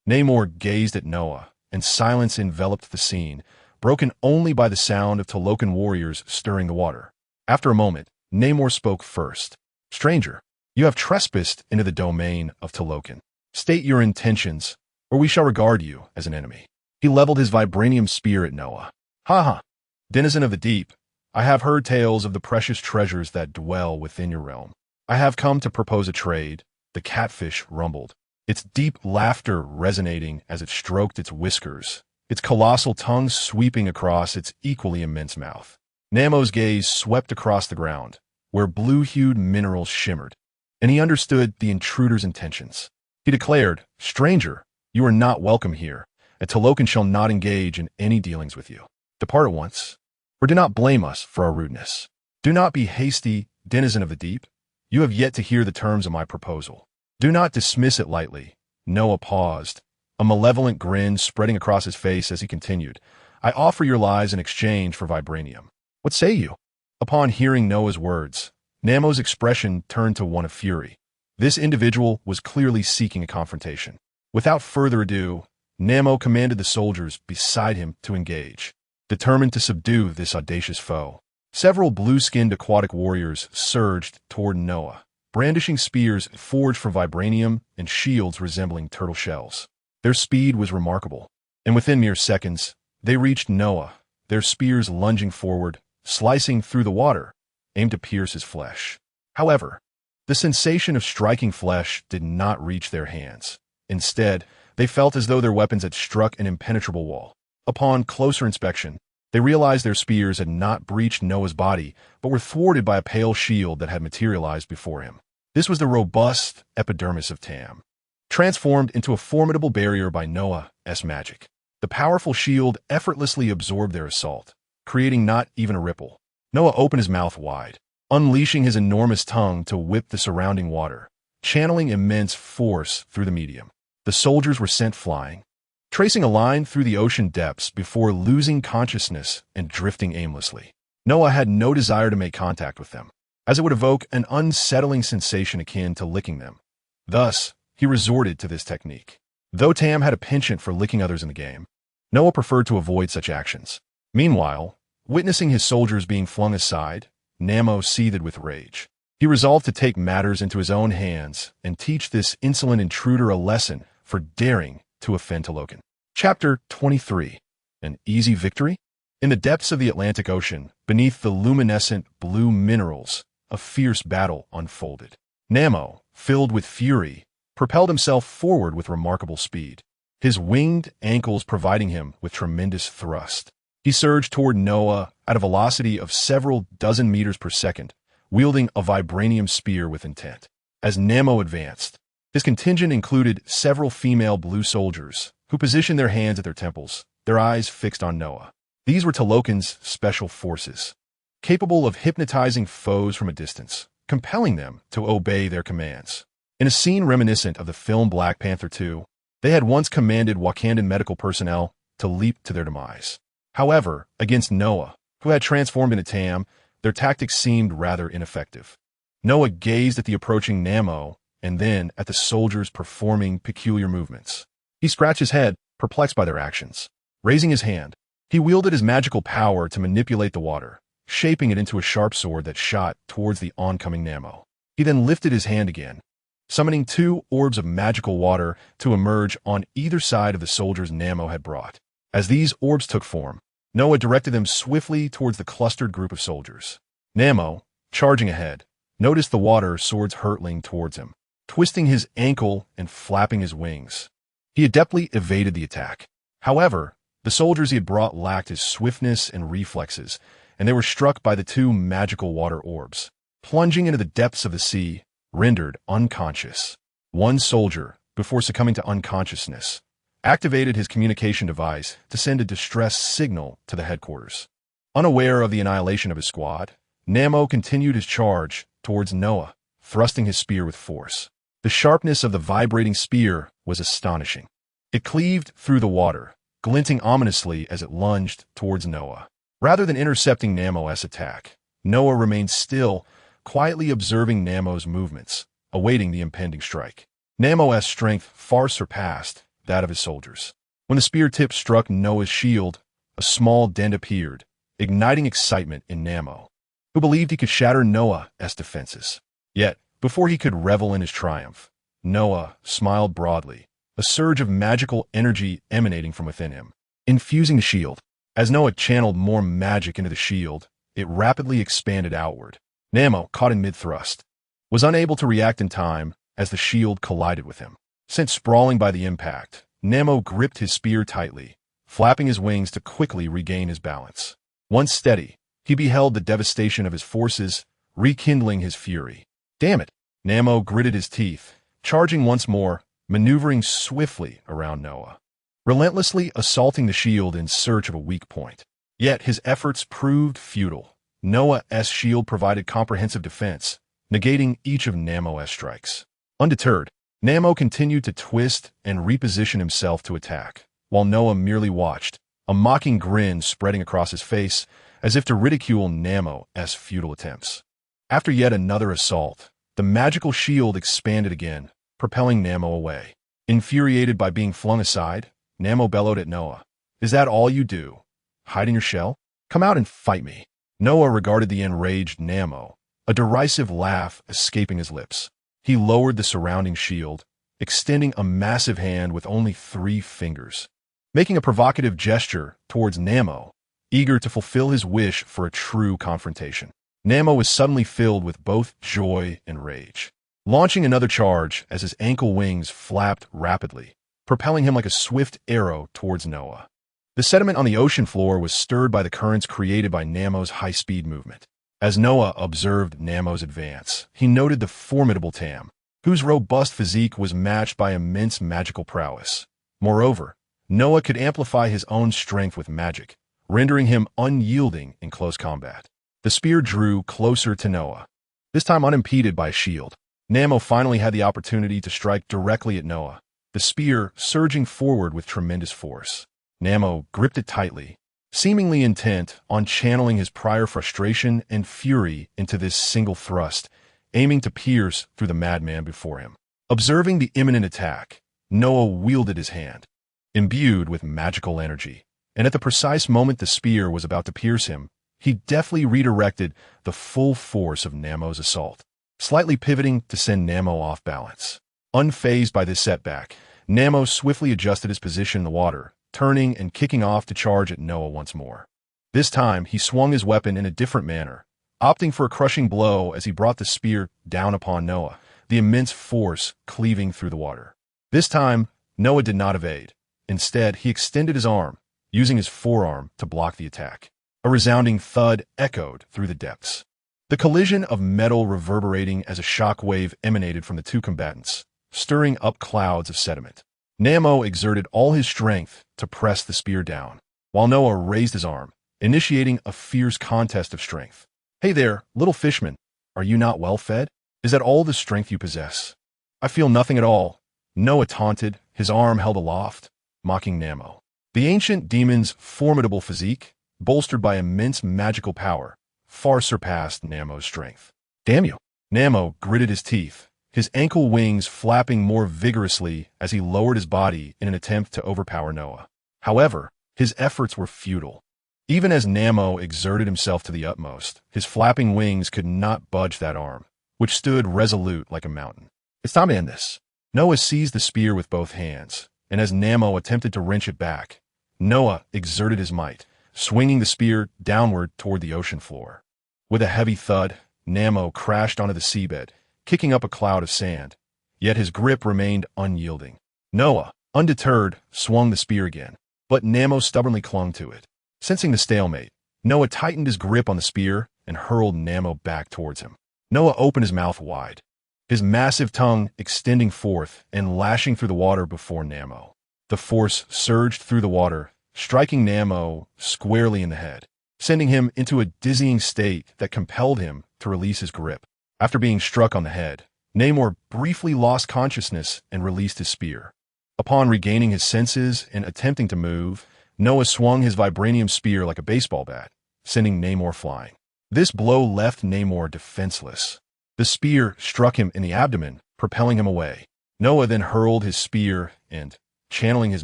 Namor gazed at Noah, and silence enveloped the scene, broken only by the sound of Talokan warriors stirring the water. After a moment, Namor spoke first. "Stranger, you have trespassed into the domain of Talokan. State your intentions, or we shall regard you as an enemy." He leveled his vibranium spear at Noah. "Ha ha! Denizen of the deep, I have heard tales of the precious treasures that dwell within your realm. I have come to propose a trade." The catfish rumbled, its deep laughter resonating as it stroked its whiskers, its colossal tongue sweeping across its equally immense mouth. Namo's gaze swept across the ground, where blue-hued minerals shimmered, and he understood the intruder's intentions. He declared, "Stranger, you are not welcome here, and Talokan shall not engage in any dealings with you. Depart at once, or do not blame us for our rudeness. Do not be hasty, denizen of the deep. You have yet to hear the terms of my proposal. Do not dismiss it lightly." Noah paused, a malevolent grin spreading across his face as he continued. "I offer your lives in exchange for vibranium. What say you?" Upon hearing Noah's words, Namo's expression turned to one of fury. This individual was clearly seeking a confrontation. Without further ado, Namo commanded the soldiers beside him to engage, determined to subdue this audacious foe. Several blue-skinned aquatic warriors surged toward Noah, brandishing spears forged from vibranium and shields resembling turtle shells. Their speed was remarkable, and within mere seconds, they reached Noah, their spears lunging forward, slicing through the water, aimed to pierce his flesh. However, the sensation of striking flesh did not reach their hands. Instead, they felt as though their weapons had struck an impenetrable wall. Upon closer inspection, they realized their spears had not breached Noah's body, but were thwarted by a pale shield that had materialized before him. This was the robust epidermis of Tahm, transformed into a formidable barrier by Noah's magic. The powerful shield effortlessly absorbed their assault, creating not even a ripple. Noah opened his mouth wide, unleashing his enormous tongue to whip the surrounding water, channeling immense force through the medium. The soldiers were sent flying, tracing a line through the ocean depths before losing consciousness and drifting aimlessly. Noah had no desire to make contact with them, as it would evoke an unsettling sensation akin to licking them. Thus, he resorted to this technique. Though Tahm had a penchant for licking others in the game, Noah preferred to avoid such actions. Meanwhile, witnessing his soldiers being flung aside, Namo seethed with rage. He resolved to take matters into his own hands and teach this insolent intruder a lesson for daring to offend Talokan. Chapter 23. An Easy Victory? In the depths of the Atlantic Ocean, beneath the luminescent blue minerals, a fierce battle unfolded. Namo, filled with fury, propelled himself forward with remarkable speed, his winged ankles providing him with tremendous thrust. He surged toward Noah at a velocity of several dozen meters per second, wielding a vibranium spear with intent. As Namo advanced, his contingent included several female blue soldiers who positioned their hands at their temples, their eyes fixed on Noah. These were Talokan's special forces, capable of hypnotizing foes from a distance, compelling them to obey their commands. In a scene reminiscent of the film Black Panther 2, they had once commanded Wakandan medical personnel to leap to their demise. However, against Noah, who had transformed into Tahm, their tactics seemed rather ineffective. Noah gazed at the approaching Namo and then at the soldiers performing peculiar movements. He scratched his head, perplexed by their actions. Raising his hand, he wielded his magical power to manipulate the water, shaping it into a sharp sword that shot towards the oncoming Namo. He then lifted his hand again, summoning 2 orbs of magical water to emerge on either side of the soldiers Namo had brought. As these orbs took form, Noah directed them swiftly towards the clustered group of soldiers. Namo, charging ahead, noticed the water swords hurtling towards him, twisting his ankle and flapping his wings. He adeptly evaded the attack. However, the soldiers he had brought lacked his swiftness and reflexes, and they were struck by the 2 magical water orbs, plunging into the depths of the sea, rendered unconscious. One soldier, before succumbing to unconsciousness, activated his communication device to send a distress signal to the headquarters. Unaware of the annihilation of his squad, Namo continued his charge towards Noah, thrusting his spear with force. The sharpness of the vibrating spear was astonishing. It cleaved through the water, glinting ominously as it lunged towards Noah. Rather than intercepting Namo's attack, Noah remained still, quietly observing Namo's movements, awaiting the impending strike. Namo's strength far surpassed that of his soldiers. When the spear tip struck Noah's shield, a small dent appeared, igniting excitement in Namo, who believed he could shatter Noah's defenses. Yet, before he could revel in his triumph, Noah smiled broadly, a surge of magical energy emanating from within him, infusing the shield. As Noah channeled more magic into the shield, it rapidly expanded outward. Namo, caught in mid-thrust, was unable to react in time as the shield collided with him. Sent sprawling by the impact, Namo gripped his spear tightly, flapping his wings to quickly regain his balance. Once steady, he beheld the devastation of his forces, rekindling his fury. Damn it! Namo gritted his teeth, charging once more, maneuvering swiftly around Noah, relentlessly assaulting the shield in search of a weak point. Yet his efforts proved futile. Noah's shield provided comprehensive defense, negating each of Namo's strikes. Undeterred, Namo continued to twist and reposition himself to attack, while Noah merely watched, a mocking grin spreading across his face, as if to ridicule Namo's futile attempts. After yet another assault, the magical shield expanded again, propelling Namo away. Infuriated by being flung aside, Namo bellowed at Noah, "Is that all you do? Hide in your shell? Come out and fight me." Noah regarded the enraged Namo, a derisive laugh escaping his lips. He lowered the surrounding shield, extending a massive hand with only 3 fingers, making a provocative gesture towards Namo, eager to fulfill his wish for a true confrontation. Namo was suddenly filled with both joy and rage, launching another charge as his ankle wings flapped rapidly, propelling him like a swift arrow towards Noah. The sediment on the ocean floor was stirred by the currents created by Namo's high-speed movement. As Noah observed Namo's advance, he noted the formidable Tahm, whose robust physique was matched by immense magical prowess. Moreover, Noah could amplify his own strength with magic, rendering him unyielding in close combat. The spear drew closer to Noah, this time unimpeded by a shield. Namo finally had the opportunity to strike directly at Noah, the spear surging forward with tremendous force. Namo gripped it tightly, seemingly intent on channeling his prior frustration and fury into this single thrust, aiming to pierce through the madman before him. Observing the imminent attack, Noah wielded his hand, imbued with magical energy, and at the precise moment the spear was about to pierce him, he deftly redirected the full force of Nemo's assault, slightly pivoting to send Nemo off balance. Unfazed by this setback, Nemo swiftly adjusted his position in the water, turning and kicking off to charge at Noah once more. This time, he swung his weapon in a different manner, opting for a crushing blow as he brought the spear down upon Noah, the immense force cleaving through the water. This time, Noah did not evade. Instead, he extended his arm, using his forearm to block the attack. A resounding thud echoed through the depths. The collision of metal reverberating as a shock wave emanated from the two combatants, stirring up clouds of sediment. Nemo exerted all his strength to press the spear down, while Noah raised his arm, initiating a fierce contest of strength. "Hey there, little fishman, are you not well fed? Is that all the strength you possess?" "I feel nothing at all," Noah taunted, his arm held aloft, mocking Nemo. The ancient demon's formidable physique, bolstered by immense magical power, far surpassed Nemo's strength. "Damn you!" Nemo gritted his teeth, his ankle wings flapping more vigorously as he lowered his body in an attempt to overpower Noah. However, his efforts were futile. Even as Nemo exerted himself to the utmost, his flapping wings could not budge that arm, which stood resolute like a mountain. "It's time to end this." Noah seized the spear with both hands, and as Nemo attempted to wrench it back, Noah exerted his might, swinging the spear downward toward the ocean floor. With a heavy thud, Nemo crashed onto the seabed, kicking up a cloud of sand, yet his grip remained unyielding. Noah, undeterred, swung the spear again, but Nemo stubbornly clung to it. Sensing the stalemate, Noah tightened his grip on the spear and hurled Nemo back towards him. Noah opened his mouth wide, his massive tongue extending forth and lashing through the water before Nemo. The force surged through the water, striking Nemo squarely in the head, sending him into a dizzying state that compelled him to release his grip. After being struck on the head, Namor briefly lost consciousness and released his spear. Upon regaining his senses and attempting to move, Noah swung his vibranium spear like a baseball bat, sending Namor flying. This blow left Namor defenseless. The spear struck him in the abdomen, propelling him away. Noah then hurled his spear and, channeling his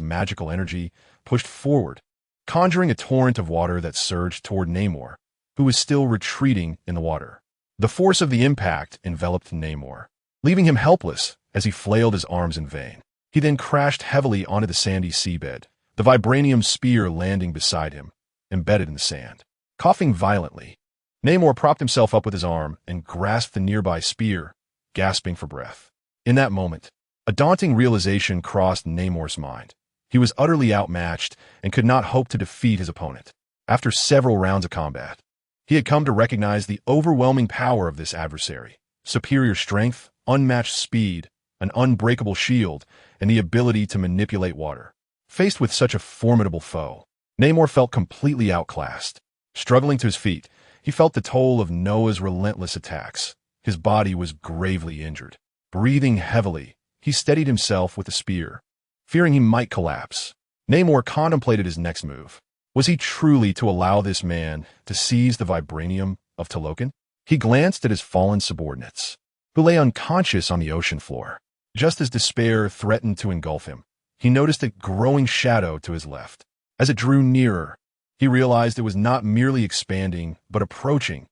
magical energy, pushed forward, conjuring a torrent of water that surged toward Namor, who was still retreating in the water. The force of the impact enveloped Namor, leaving him helpless as he flailed his arms in vain. He then crashed heavily onto the sandy seabed, the vibranium spear landing beside him, embedded in the sand. Coughing violently, Namor propped himself up with his arm and grasped the nearby spear, gasping for breath. In that moment, a daunting realization crossed Namor's mind. He was utterly outmatched and could not hope to defeat his opponent. After several rounds of combat, he had come to recognize the overwhelming power of this adversary: superior strength, unmatched speed, an unbreakable shield, and the ability to manipulate water. Faced with such a formidable foe, Namor felt completely outclassed. Struggling to his feet, he felt the toll of Noah's relentless attacks. His body was gravely injured. Breathing heavily, he steadied himself with the spear, fearing he might collapse. Namor contemplated his next move. Was he truly to allow this man to seize the vibranium of Talokan? He glanced at his fallen subordinates, who lay unconscious on the ocean floor. Just as despair threatened to engulf him, he noticed a growing shadow to his left. As it drew nearer, he realized it was not merely expanding, but approaching.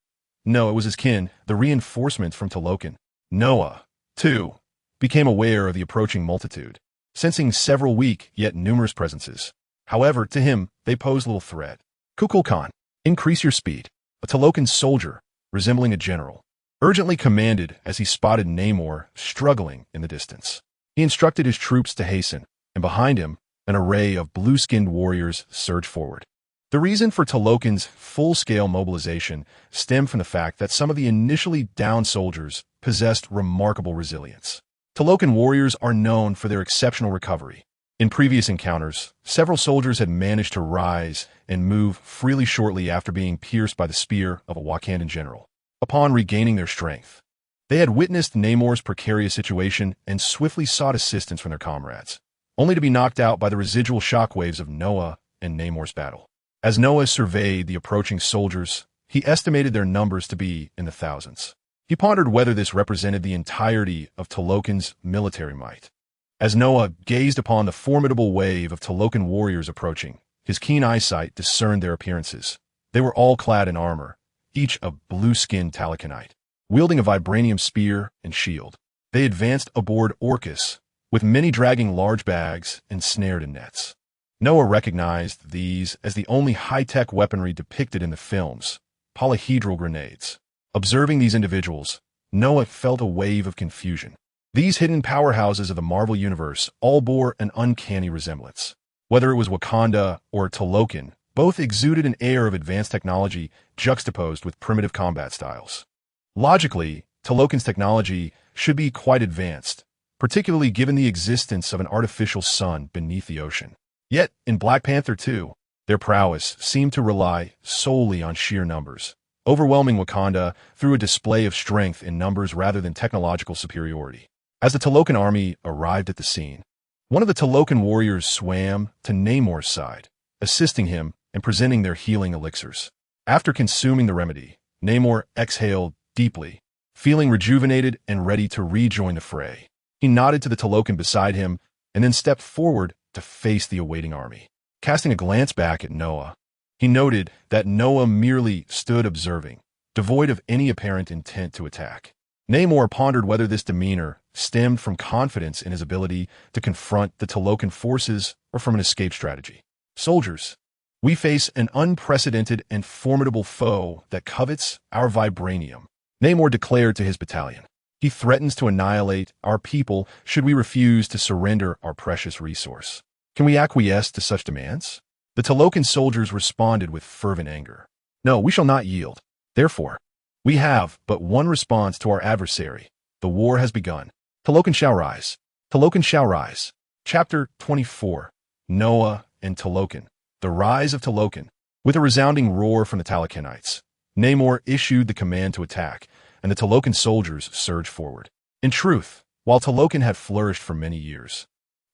No, it was his kin, the reinforcement from Talokan. Noah, too, became aware of the approaching multitude, sensing several weak yet numerous presences. However, to him, they posed little threat. Kukulkan, increase your speed. A Talokan soldier, resembling a general, urgently commanded as he spotted Namor struggling in the distance. He instructed his troops to hasten, and behind him, an array of blue-skinned warriors surged forward. The reason for Talokan's full-scale mobilization stemmed from the fact that some of the initially downed soldiers possessed remarkable resilience. Talokan warriors are known for their exceptional recovery. In previous encounters, several soldiers had managed to rise and move freely shortly after being pierced by the spear of a Wakandan general. Upon regaining their strength, they had witnessed Namor's precarious situation and swiftly sought assistance from their comrades, only to be knocked out by the residual shockwaves of Noah and Namor's battle. As Noah surveyed the approaching soldiers, he estimated their numbers to be in the thousands. He pondered whether this represented the entirety of Talokan's military might. As Noah gazed upon the formidable wave of Talokan warriors approaching, his keen eyesight discerned their appearances. They were all clad in armor, each a blue-skinned Talakanite, wielding a vibranium spear and shield. They advanced aboard Orcus, with many dragging large bags ensnared in nets. Noah recognized these as the only high-tech weaponry depicted in the films, polyhedral grenades. Observing these individuals, Noah felt a wave of confusion. These hidden powerhouses of the Marvel Universe all bore an uncanny resemblance. Whether it was Wakanda or Talokan, both exuded an air of advanced technology juxtaposed with primitive combat styles. Logically, Talokan's technology should be quite advanced, particularly given the existence of an artificial sun beneath the ocean. Yet, in Black Panther 2, their prowess seemed to rely solely on sheer numbers, overwhelming Wakanda through a display of strength in numbers rather than technological superiority. As the Talokan army arrived at the scene, one of the Talokan warriors swam to Namor's side, assisting him and presenting their healing elixirs. After consuming the remedy, Namor exhaled deeply, feeling rejuvenated and ready to rejoin the fray. He nodded to the Talokan beside him and then stepped forward to face the awaiting army. Casting a glance back at Noah, he noted that Noah merely stood observing, devoid of any apparent intent to attack. Namor pondered whether this demeanor stemmed from confidence in his ability to confront the Talokan forces or from an escape strategy. Soldiers, we face an unprecedented and formidable foe that covets our vibranium, Namor declared to his battalion. He threatens to annihilate our people should we refuse to surrender our precious resource. Can we acquiesce to such demands? The Talokan soldiers responded with fervent anger. No, we shall not yield. Therefore, we have but one response to our adversary. The war has begun. Talokan shall rise. Talokan shall rise. Chapter 24. Noah and Talokan. The rise of Talokan. With a resounding roar from the Talakanites, Namor issued the command to attack, and the Talokan soldiers surged forward. In truth, while Talokan had flourished for many years,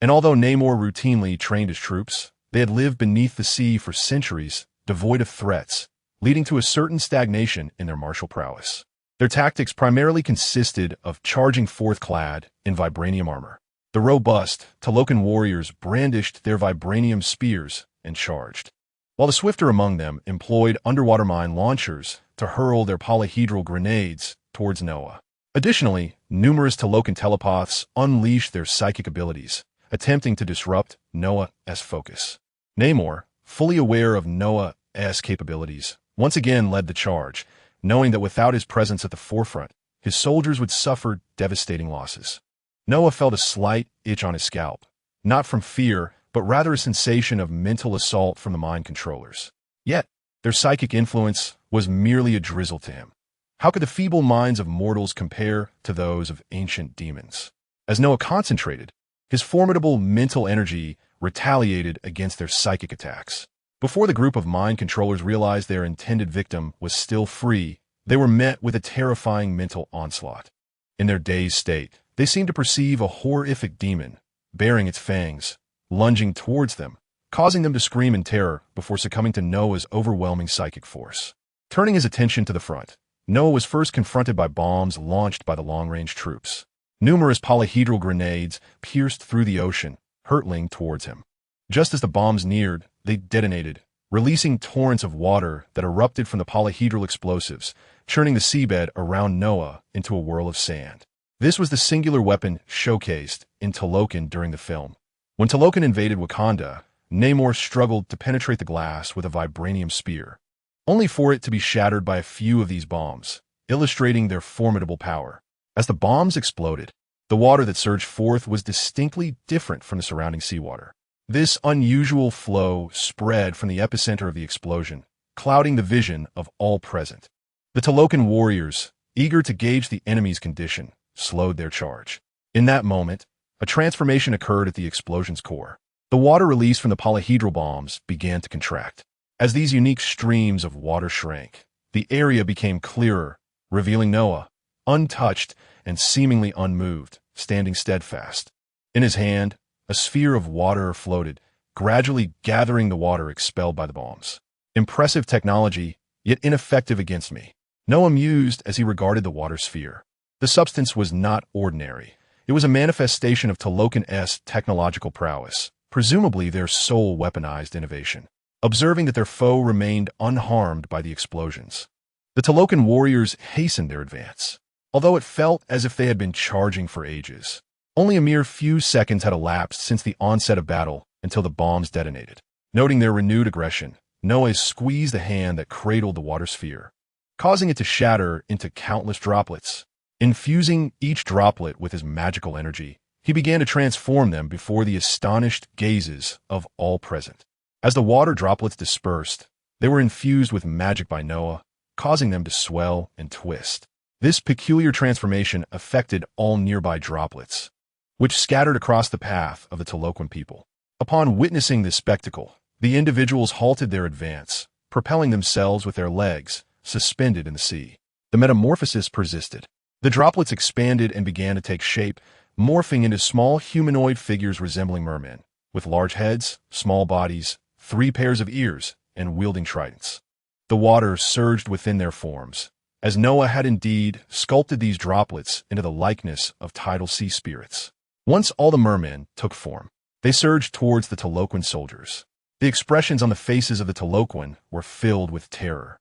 and although Namor routinely trained his troops, they had lived beneath the sea for centuries, devoid of threats, leading to a certain stagnation in their martial prowess. Their tactics primarily consisted of charging forth clad in vibranium armor. The robust Talokan warriors brandished their vibranium spears and charged, while the swifter among them employed underwater mine launchers to hurl their polyhedral grenades towards Noah. Additionally, numerous Talokan telepaths unleashed their psychic abilities, attempting to disrupt Noah's focus. Namor, fully aware of Noah's capabilities, once again led the charge, knowing that without his presence at the forefront, his soldiers would suffer devastating losses. Noah felt a slight itch on his scalp, not from fear, but rather a sensation of mental assault from the mind controllers. Yet, their psychic influence was merely a drizzle to him. How could the feeble minds of mortals compare to those of ancient demons? As Noah concentrated, his formidable mental energy retaliated against their psychic attacks. Before the group of mind controllers realized their intended victim was still free, they were met with a terrifying mental onslaught. In their dazed state, they seemed to perceive a horrific demon, baring its fangs, lunging towards them, causing them to scream in terror before succumbing to Noah's overwhelming psychic force. Turning his attention to the front, Noah was first confronted by bombs launched by the long-range troops. Numerous polyhedral grenades pierced through the ocean, hurtling towards him. Just as the bombs neared, they detonated, releasing torrents of water that erupted from the polyhedral explosives, churning the seabed around Noah into a whirl of sand. This was the singular weapon showcased in Talokan during the film. When Talokan invaded Wakanda, Namor struggled to penetrate the glass with a vibranium spear, only for it to be shattered by a few of these bombs, illustrating their formidable power. As the bombs exploded, the water that surged forth was distinctly different from the surrounding seawater. This unusual flow spread from the epicenter of the explosion, clouding the vision of all present. The Talokan warriors, eager to gauge the enemy's condition, slowed their charge. In that moment, a transformation occurred at the explosion's core. The water released from the polyhedral bombs began to contract. As these unique streams of water shrank, the area became clearer, revealing Noah, untouched and seemingly unmoved, standing steadfast. In his hand, a sphere of water floated, gradually gathering the water expelled by the bombs. Impressive technology, yet ineffective against me. Noah mused as he regarded the water sphere. The substance was not ordinary. It was a manifestation of Talokan's technological prowess, presumably their sole weaponized innovation. Observing that their foe remained unharmed by the explosions, the Talokan warriors hastened their advance, although it felt as if they had been charging for ages. Only a mere few seconds had elapsed since the onset of battle until the bombs detonated. Noting their renewed aggression, Noah squeezed the hand that cradled the water sphere, causing it to shatter into countless droplets. Infusing each droplet with his magical energy, he began to transform them before the astonished gazes of all present. As the water droplets dispersed, they were infused with magic by Noah, causing them to swell and twist. This peculiar transformation affected all nearby droplets, which scattered across the path of the Talokan people. Upon witnessing this spectacle, the individuals halted their advance, propelling themselves with their legs suspended in the sea. The metamorphosis persisted. The droplets expanded and began to take shape, morphing into small humanoid figures resembling mermen, with large heads, small bodies, 3 pairs of ears, and wielding tridents. The water surged within their forms, as Noah had indeed sculpted these droplets into the likeness of tidal sea spirits. Once all the mermen took form, they surged towards the Talokan soldiers. The expressions on the faces of the Talokan were filled with terror,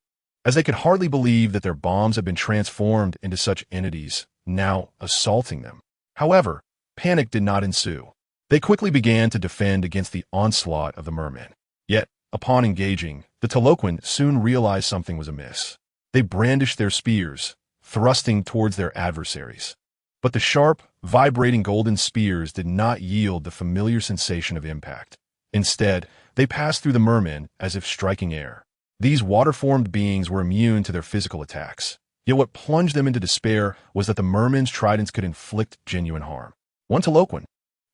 as they could hardly believe that their bombs had been transformed into such entities, now assaulting them. However, panic did not ensue. They quickly began to defend against the onslaught of the mermen. Yet, upon engaging, the Talokan soon realized something was amiss. They brandished their spears, thrusting towards their adversaries. But the sharp, vibrating golden spears did not yield the familiar sensation of impact. Instead, they passed through the mermen as if striking air. These water-formed beings were immune to their physical attacks. Yet what plunged them into despair was that the mermen's tridents could inflict genuine harm. One Talokan,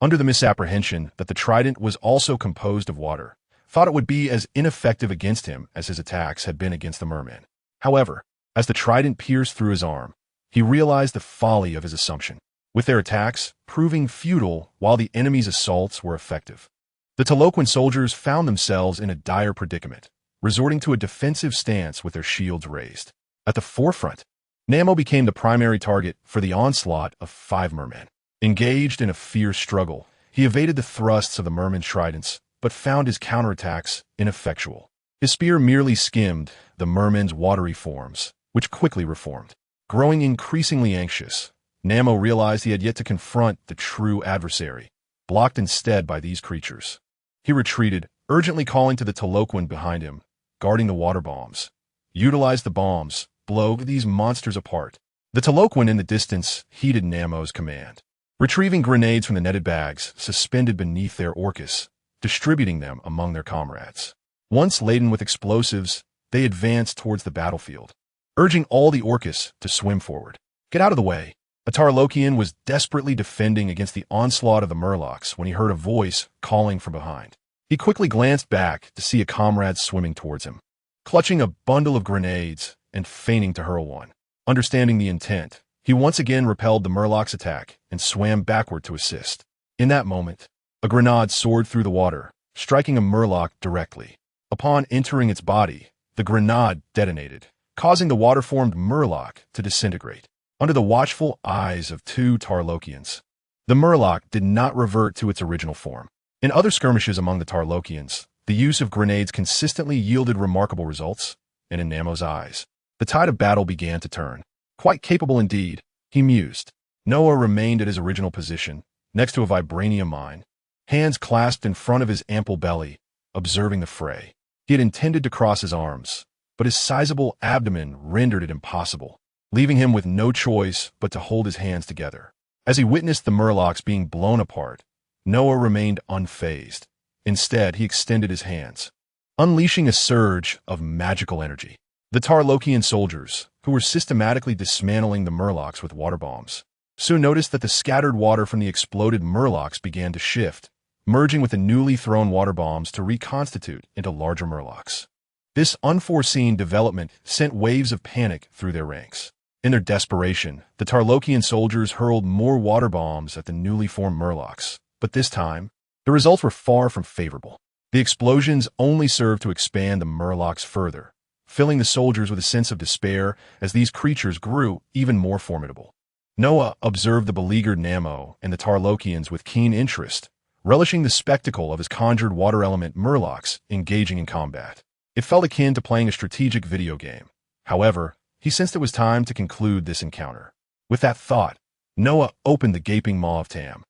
under the misapprehension that the trident was also composed of water, thought it would be as ineffective against him as his attacks had been against the mermen. However, as the trident pierced through his arm, he realized the folly of his assumption, with their attacks proving futile while the enemy's assaults were effective. The Talokan soldiers found themselves in a dire predicament, resorting to a defensive stance with their shields raised. At the forefront, Namo became the primary target for the onslaught of 5 mermen. Engaged in a fierce struggle, he evaded the thrusts of the mermen's tridents, but found his counterattacks ineffectual. His spear merely skimmed the mermen's watery forms, which quickly reformed. Growing increasingly anxious, Namo realized he had yet to confront the true adversary, blocked instead by these creatures. He retreated, urgently calling to the Talokan behind him, guarding the water bombs. Utilize the bombs, blow these monsters apart. The Talokan in the distance heeded Namo's command, retrieving grenades from the netted bags suspended beneath their orcus, distributing them among their comrades. Once laden with explosives, they advanced towards the battlefield, urging all the orcus to swim forward. Get out of the way. A Tarlokian was desperately defending against the onslaught of the Murlocs when he heard a voice calling from behind. He quickly glanced back to see a comrade swimming towards him, clutching a bundle of grenades and feigning to hurl one. Understanding the intent, he once again repelled the Murloc's attack and swam backward to assist. In that moment, a grenade soared through the water, striking a Murloc directly. Upon entering its body, the grenade detonated, causing the water-formed Murloc to disintegrate. Under the watchful eyes of 2 Tarlokians, the Murloc did not revert to its original form. In other skirmishes among the Tarlokians, the use of grenades consistently yielded remarkable results, and in Namo's eyes, the tide of battle began to turn. Quite capable indeed, he mused. Noah remained at his original position, next to a vibranium mine, hands clasped in front of his ample belly, observing the fray. He had intended to cross his arms, but his sizable abdomen rendered it impossible, leaving him with no choice but to hold his hands together. As he witnessed the Murlocs being blown apart, Noah remained unfazed. Instead, he extended his hands, unleashing a surge of magical energy. The Tarlokian soldiers, who were systematically dismantling the Murlocs with water bombs, soon noticed that the scattered water from the exploded Murlocs began to shift, merging with the newly thrown water bombs to reconstitute into larger Murlocs. This unforeseen development sent waves of panic through their ranks. In their desperation, the Tarlokian soldiers hurled more water bombs at the newly formed Murlocs, but this time, the results were far from favorable. The explosions only served to expand the murlocs further, filling the soldiers with a sense of despair as these creatures grew even more formidable. Noah observed the beleaguered Namo and the Tarlokians with keen interest, relishing the spectacle of his conjured water element murlocs engaging in combat. It felt akin to playing a strategic video game. However, he sensed it was time to conclude this encounter. With that thought, Noah opened the gaping maw of Tahm.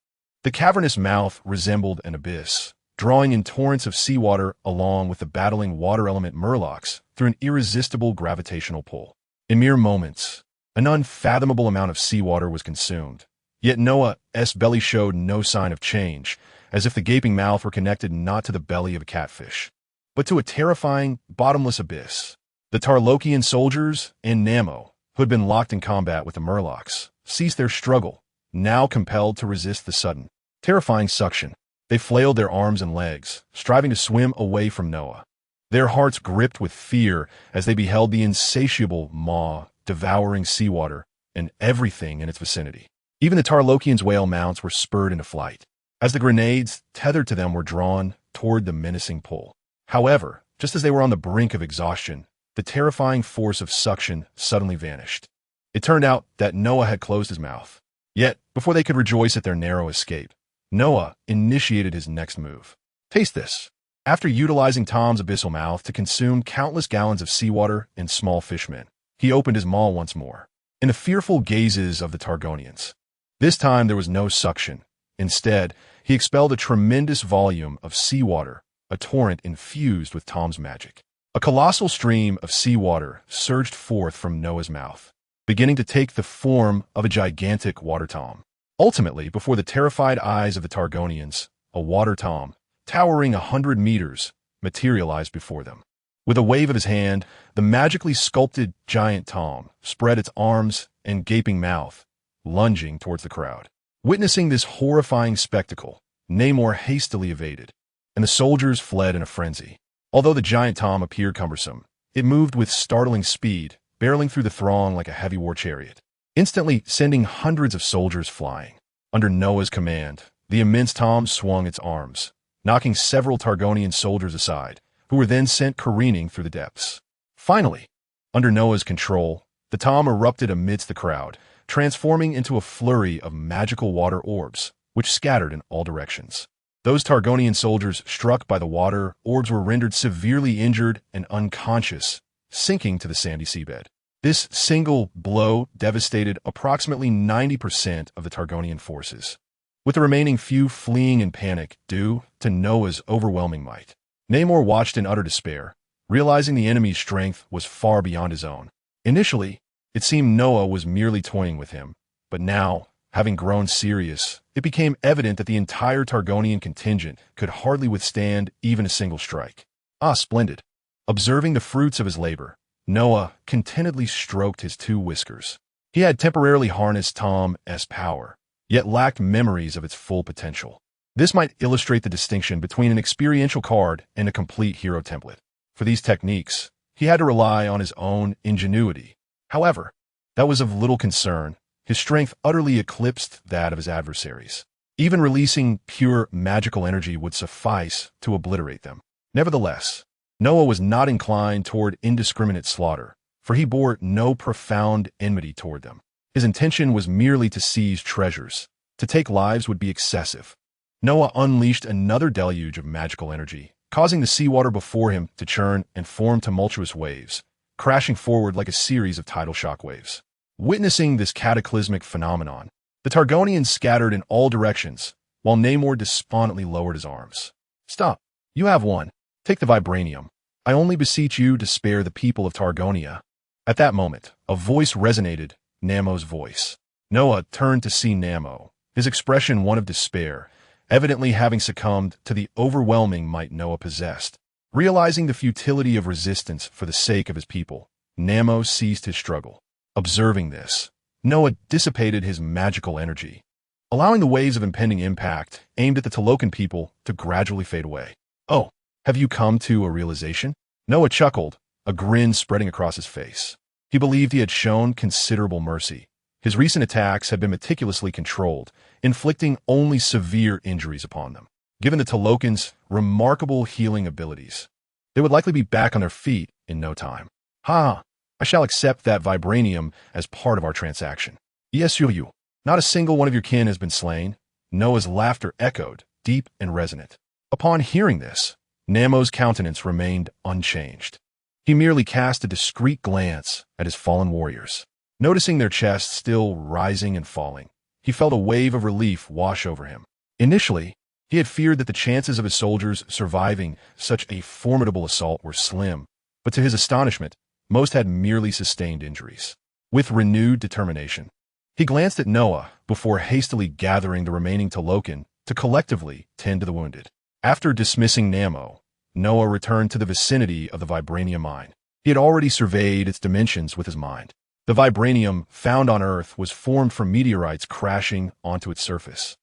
The cavernous mouth resembled an abyss, drawing in torrents of seawater along with the battling water element murlocs through an irresistible gravitational pull. In mere moments, an unfathomable amount of seawater was consumed, yet Noah's belly showed no sign of change, as if the gaping mouth were connected not to the belly of a catfish, but to a terrifying, bottomless abyss. The Tarlokian soldiers and Namo, who had been locked in combat with the murlocs, ceased their struggle, now compelled to resist the sudden, terrifying suction. They flailed their arms and legs, striving to swim away from Noah. Their hearts gripped with fear as they beheld the insatiable maw devouring seawater and everything in its vicinity. Even the Tarlokians' whale mounts were spurred into flight, as the grenades tethered to them were drawn toward the menacing pull. However, just as they were on the brink of exhaustion, the terrifying force of suction suddenly vanished. It turned out that Noah had closed his mouth. Yet, before they could rejoice at their narrow escape, Noah initiated his next move. Taste this. After utilizing Tahm's abyssal mouth to consume countless gallons of seawater and small fishmen, he opened his maw once more, in the fearful gazes of the Targonians. This time there was no suction. Instead, he expelled a tremendous volume of seawater, a torrent infused with Tahm's magic. A colossal stream of seawater surged forth from Noah's mouth, beginning to take the form of a gigantic water Tahm. Ultimately, before the terrified eyes of the Targonians, a water Tahm, towering 100 meters, materialized before them. With a wave of his hand, the magically sculpted giant Tahm spread its arms and gaping mouth, lunging towards the crowd. Witnessing this horrifying spectacle, Namor hastily evaded, and the soldiers fled in a frenzy. Although the giant Tahm appeared cumbersome, it moved with startling speed, barreling through the throng like a heavy war chariot, instantly sending hundreds of soldiers flying. Under Noah's command, the immense Tahm swung its arms, knocking several Targonian soldiers aside, who were then sent careening through the depths. Finally, under Noah's control, the Tahm erupted amidst the crowd, transforming into a flurry of magical water orbs, which scattered in all directions. Those Targonian soldiers struck by the water orbs were rendered severely injured and unconscious, sinking to the sandy seabed. This single blow devastated approximately 90% of the Targonian forces, with the remaining few fleeing in panic due to Noah's overwhelming might. Namor watched in utter despair, realizing the enemy's strength was far beyond his own. Initially, it seemed Noah was merely toying with him, but now, having grown serious, it became evident that the entire Targonian contingent could hardly withstand even a single strike. Ah, splendid. Observing the fruits of his labor, Noah contentedly stroked his two whiskers. He had temporarily harnessed Tahm's power, yet lacked memories of its full potential. This might illustrate the distinction between an experiential card and a complete hero template. For these techniques, he had to rely on his own ingenuity. However, that was of little concern. His strength utterly eclipsed that of his adversaries. Even releasing pure magical energy would suffice to obliterate them. Nevertheless, Noah was not inclined toward indiscriminate slaughter, for he bore no profound enmity toward them. His intention was merely to seize treasures. To take lives would be excessive. Noah unleashed another deluge of magical energy, causing the seawater before him to churn and form tumultuous waves, crashing forward like a series of tidal shock waves. Witnessing this cataclysmic phenomenon, the Targonians scattered in all directions, while Namor despondently lowered his arms. Stop. You have won. Take the vibranium. I only beseech you to spare the people of Targonia. At that moment, a voice resonated, Namo's voice. Noah turned to see Namo, his expression one of despair, evidently having succumbed to the overwhelming might Noah possessed. Realizing the futility of resistance for the sake of his people, Namo ceased his struggle. Observing this, Noah dissipated his magical energy, allowing the waves of impending impact aimed at the Talokan people to gradually fade away. Oh, have you come to a realization? Noah chuckled, a grin spreading across his face. He believed he had shown considerable mercy. His recent attacks had been meticulously controlled, inflicting only severe injuries upon them. Given the Talokan's remarkable healing abilities, they would likely be back on their feet in no time. Ha! I shall accept that vibranium as part of our transaction. Yasuo, not a single one of your kin has been slain. Noah's laughter echoed, deep and resonant. Upon hearing this, Namo's countenance remained unchanged. He merely cast a discreet glance at his fallen warriors. Noticing their chests still rising and falling, he felt a wave of relief wash over him. Initially, he had feared that the chances of his soldiers surviving such a formidable assault were slim, but to his astonishment, most had merely sustained injuries. With renewed determination, he glanced at Noah before hastily gathering the remaining Talokan to collectively tend to the wounded. After dismissing Namo, Noah returned to the vicinity of the vibranium mine. He had already surveyed its dimensions with his mind. The vibranium found on Earth was formed from meteorites crashing onto its surface.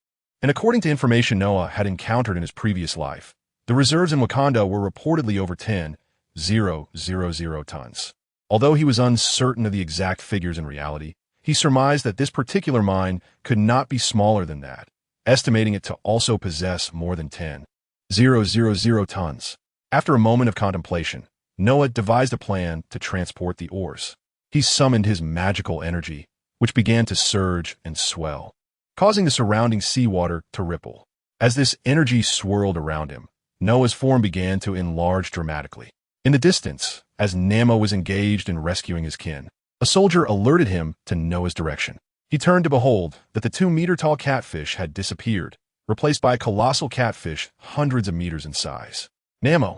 And according to information Noah had encountered in his previous life, the reserves in Wakanda were reportedly over 10,000 tons. Although he was uncertain of the exact figures in reality, he surmised that this particular mine could not be smaller than that, estimating it to also possess more than 10,000 tons. After a moment of contemplation, Noah devised a plan to transport the ores. He summoned his magical energy, which began to surge and swell, causing the surrounding seawater to ripple. As this energy swirled around him, Noah's form began to enlarge dramatically. In the distance, as Namo was engaged in rescuing his kin, a soldier alerted him to Noah's direction. He turned to behold that the 2-meter-tall catfish had disappeared, replaced by a colossal catfish hundreds of meters in size. Namo,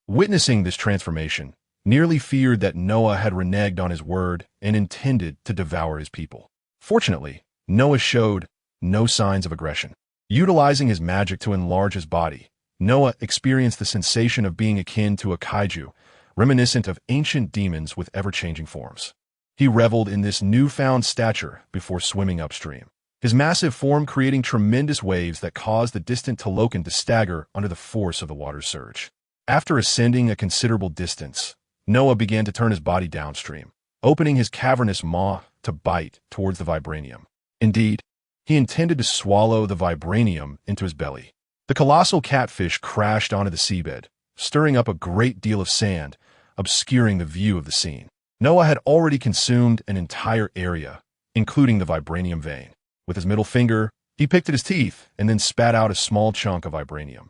witnessing this transformation, nearly feared that Noah had reneged on his word and intended to devour his people. Fortunately, Noah showed no signs of aggression. Utilizing his magic to enlarge his body, Noah experienced the sensation of being akin to a kaiju, reminiscent of ancient demons with ever-changing forms. He reveled in this newfound stature before swimming upstream, his massive form creating tremendous waves that caused the distant Talokan to stagger under the force of the water's surge. After ascending a considerable distance, Noah began to turn his body downstream, opening his cavernous maw to bite towards the vibranium. Indeed, he intended to swallow the vibranium into his belly. The colossal catfish crashed onto the seabed, stirring up a great deal of sand, obscuring the view of the scene. Noah had already consumed an entire area, including the vibranium vein. With his middle finger, he picked at his teeth and then spat out a small chunk of vibranium.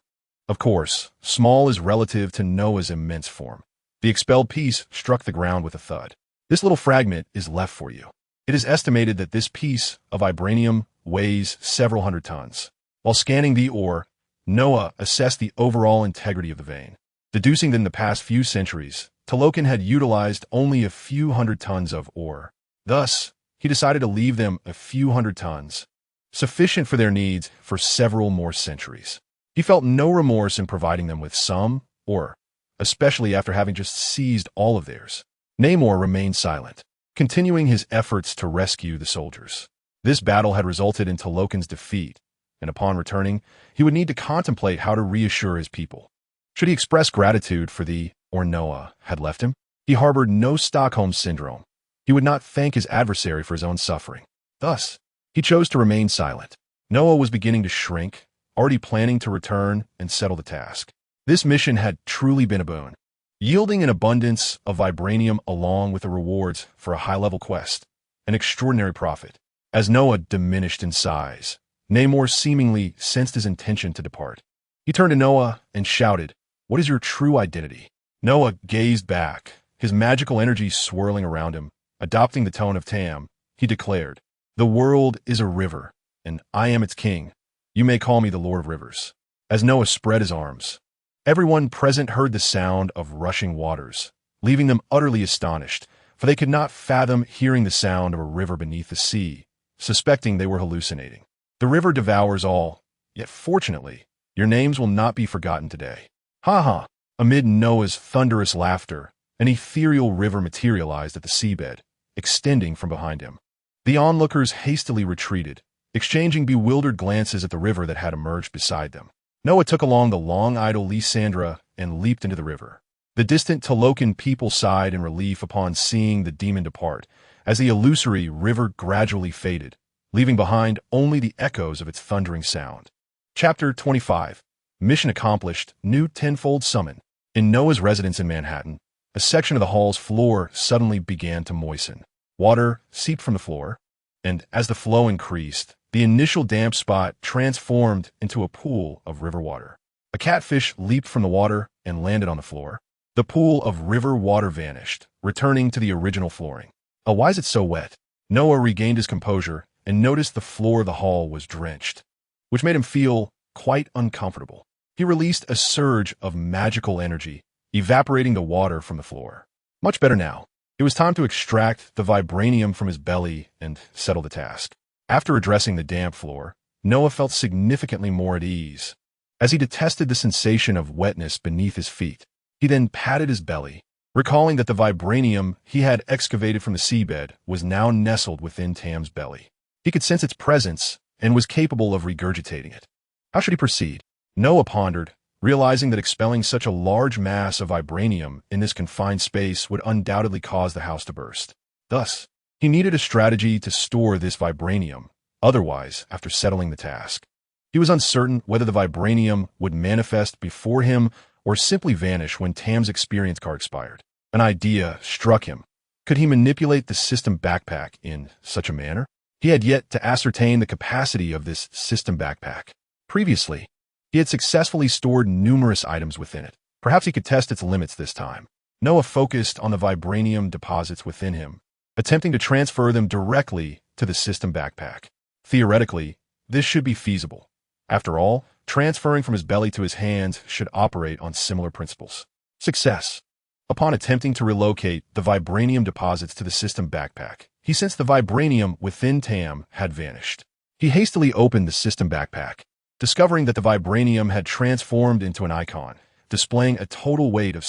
Of course, small is relative to Noah's immense form. The expelled piece struck the ground with a thud. This little fragment is left for you. It is estimated that this piece of vibranium weighs several hundred tons. While scanning the ore, Noah assessed the overall integrity of the vein. Deducing that in the past few centuries, Talokan had utilized only a few hundred tons of ore. Thus, he decided to leave them a few hundred tons, sufficient for their needs for several more centuries. He felt no remorse in providing them with some ore, especially after having just seized all of theirs. Namor remained silent, continuing his efforts to rescue the soldiers. This battle had resulted in Talokan's defeat, and upon returning, he would need to contemplate how to reassure his people. Should he express gratitude for or Noah had left him? He harbored no Stockholm Syndrome. He would not thank his adversary for his own suffering. Thus, he chose to remain silent. Noah was beginning to shrink, already planning to return and settle the task. This mission had truly been a boon, yielding an abundance of vibranium along with the rewards for a high-level quest, an extraordinary profit. As Noah diminished in size, Namor seemingly sensed his intention to depart. He turned to Noah and shouted, "What is your true identity?" Noah gazed back, his magical energy swirling around him. Adopting the tone of Tahm, he declared, "The world is a river, and I am its king. You may call me the Lord of Rivers." As Noah spread his arms, everyone present heard the sound of rushing waters, leaving them utterly astonished, for they could not fathom hearing the sound of a river beneath the sea, suspecting they were hallucinating. The river devours all, yet fortunately, your names will not be forgotten today. Ha ha! Amid Noah's thunderous laughter, an ethereal river materialized at the seabed, extending from behind him. The onlookers hastily retreated, exchanging bewildered glances at the river that had emerged beside them. Noah took along the long-idle Lysandra and leaped into the river. The distant Talokan people sighed in relief upon seeing the demon depart, as the illusory river gradually faded, leaving behind only the echoes of its thundering sound. Chapter 25. Mission accomplished. New tenfold summon. In Noah's residence in Manhattan, a section of the hall's floor suddenly began to moisten. Water seeped from the floor, and as the flow increased, the initial damp spot transformed into a pool of river water. A catfish leaped from the water and landed on the floor. The pool of river water vanished, returning to the original flooring. Oh, why is it so wet? Noah regained his composure and noticed the floor of the hall was drenched, which made him feel quite uncomfortable. He released a surge of magical energy, evaporating the water from the floor. Much better now. It was time to extract the vibranium from his belly and settle the task. After addressing the damp floor, Noah felt significantly more at ease. As he detested the sensation of wetness beneath his feet, he then patted his belly, recalling that the vibranium he had excavated from the seabed was now nestled within Tahm's belly. He could sense its presence and was capable of regurgitating it. How should he proceed? Noah pondered, realizing that expelling such a large mass of vibranium in this confined space would undoubtedly cause the house to burst. Thus, he needed a strategy to store this vibranium. Otherwise, after settling the task, he was uncertain whether the vibranium would manifest before him or simply vanish when Tahm's experience card expired. An idea struck him. Could he manipulate the system backpack in such a manner? He had yet to ascertain the capacity of this system backpack. Previously, he had successfully stored numerous items within it. Perhaps he could test its limits this time. Noah focused on the vibranium deposits within him, attempting to transfer them directly to the system backpack. Theoretically, this should be feasible. After all, transferring from his belly to his hands should operate on similar principles. Success. Upon attempting to relocate the vibranium deposits to the system backpack, he sensed the vibranium within Tahm had vanished. He hastily opened the system backpack, discovering that the vibranium had transformed into an icon, displaying a total weight of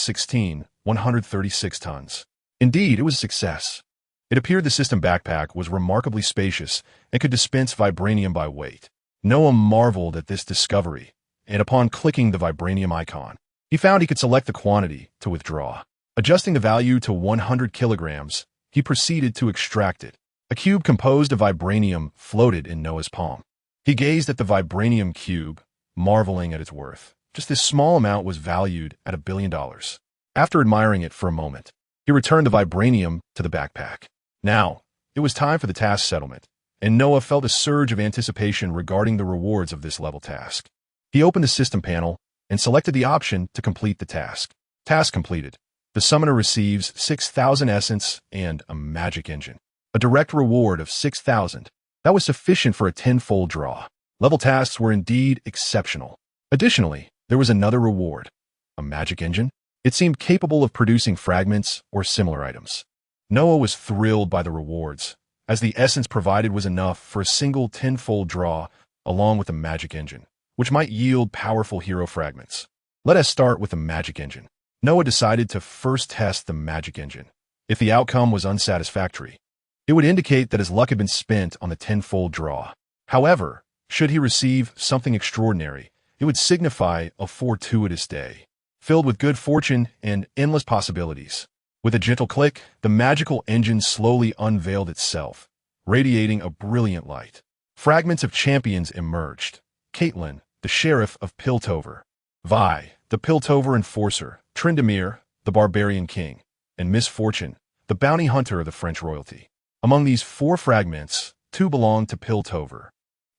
136 tons. Indeed, it was a success. It appeared the system backpack was remarkably spacious and could dispense vibranium by weight. Noah marveled at this discovery, and upon clicking the vibranium icon, he found he could select the quantity to withdraw. Adjusting the value to 100 kilograms, he proceeded to extract it. A cube composed of vibranium floated in Noah's palm. He gazed at the vibranium cube, marveling at its worth. Just this small amount was valued at $1 billion. After admiring it for a moment, he returned the vibranium to the backpack. Now, it was time for the task settlement, and Noah felt a surge of anticipation regarding the rewards of this level task. He opened the system panel and selected the option to complete the task. Task completed. The summoner receives 6,000 essence and a magic engine. A direct reward of 6,000. That was sufficient for a tenfold draw. Level tasks were indeed exceptional. Additionally, there was another reward. A magic engine? It seemed capable of producing fragments or similar items. Noah was thrilled by the rewards, as the essence provided was enough for a single tenfold draw along with the magic engine, which might yield powerful hero fragments. Let us start with the magic engine. Noah decided to first test the magic engine. If the outcome was unsatisfactory, it would indicate that his luck had been spent on the tenfold draw. However, should he receive something extraordinary, it would signify a fortuitous day, filled with good fortune and endless possibilities. With a gentle click, the magical engine slowly unveiled itself, radiating a brilliant light. Fragments of champions emerged. Caitlin, the sheriff of Piltover; Vi, the Piltover enforcer; Tryndamere, the barbarian king; and Misfortune, the bounty hunter of the French royalty. Among these 4 fragments, 2 belonged to Piltover,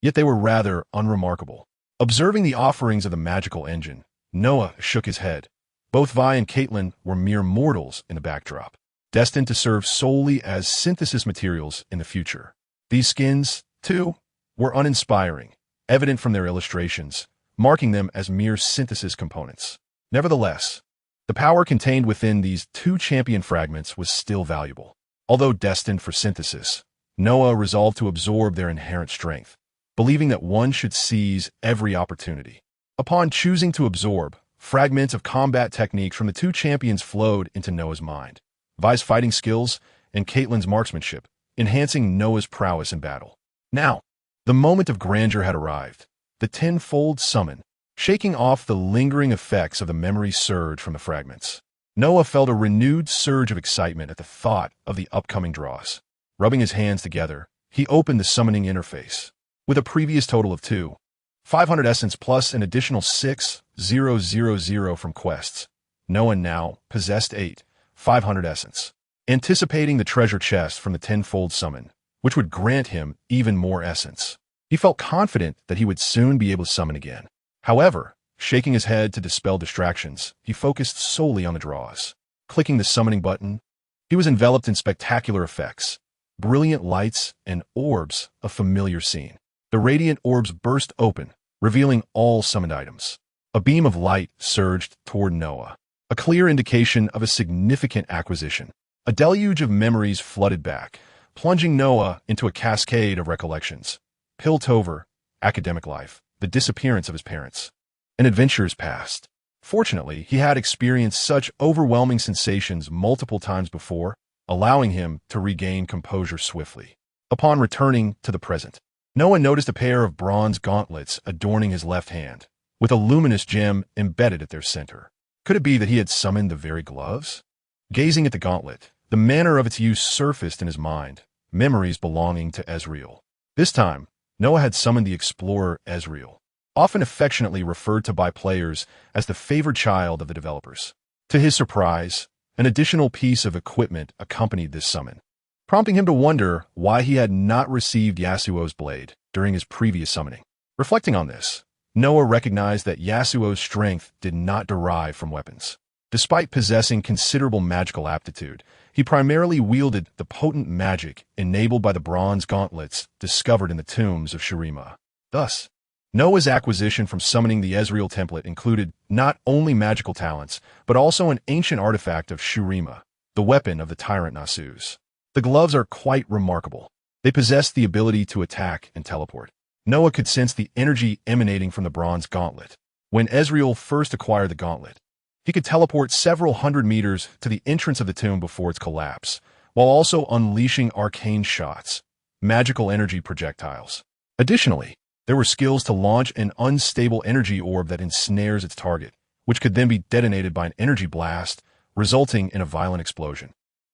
yet they were rather unremarkable. Observing the offerings of the magical engine, Noah shook his head. Both Vi and Caitlin were mere mortals in the backdrop, destined to serve solely as synthesis materials in the future. These skins, too, were uninspiring, evident from their illustrations, marking them as mere synthesis components. Nevertheless, the power contained within these 2 champion fragments was still valuable. Although destined for synthesis, Noah resolved to absorb their inherent strength, believing that one should seize every opportunity. Upon choosing to absorb, fragments of combat techniques from the 2 champions flowed into Noah's mind. Vi's fighting skills and Caitlin's marksmanship, enhancing Noah's prowess in battle. Now, the moment of grandeur had arrived. The tenfold summon, shaking off the lingering effects of the memory surge from the fragments. Noah felt a renewed surge of excitement at the thought of the upcoming draws. Rubbing his hands together, he opened the summoning interface. With a previous total of 2, 500 essence plus an additional 6,000 from quests. Noah now possessed 500 essence, anticipating the treasure chest from the tenfold summon, which would grant him even more essence. He felt confident that he would soon be able to summon again. However, shaking his head to dispel distractions, he focused solely on the draws. Clicking the summoning button, he was enveloped in spectacular effects, brilliant lights and orbs, a familiar scene. The radiant orbs burst open, revealing all summoned items. A beam of light surged toward Noah, a clear indication of a significant acquisition. A deluge of memories flooded back, plunging Noah into a cascade of recollections. Piltover, academic life, the disappearance of his parents, and adventures past. Fortunately, he had experienced such overwhelming sensations multiple times before, allowing him to regain composure swiftly. Upon returning to the present, Noah noticed a pair of bronze gauntlets adorning his left hand, with a luminous gem embedded at their center. Could it be that he had summoned the very gloves? Gazing at the gauntlet, the manner of its use surfaced in his mind, memories belonging to Ezreal. This time, Noah had summoned the explorer Ezreal, often affectionately referred to by players as the favored child of the developers. To his surprise, an additional piece of equipment accompanied this summon, prompting him to wonder why he had not received Yasuo's blade during his previous summoning. Reflecting on this, Noah recognized that Yasuo's strength did not derive from weapons. Despite possessing considerable magical aptitude, he primarily wielded the potent magic enabled by the bronze gauntlets discovered in the tombs of Shurima. Thus, Noah's acquisition from summoning the Ezreal template included not only magical talents, but also an ancient artifact of Shurima, the weapon of the tyrant Nasus. The gloves are quite remarkable. They possess the ability to attack and teleport. Noah could sense the energy emanating from the bronze gauntlet. When Ezreal first acquired the gauntlet, he could teleport several hundred meters to the entrance of the tomb before its collapse, while also unleashing arcane shots, magical energy projectiles. Additionally, there were skills to launch an unstable energy orb that ensnares its target, which could then be detonated by an energy blast, resulting in a violent explosion.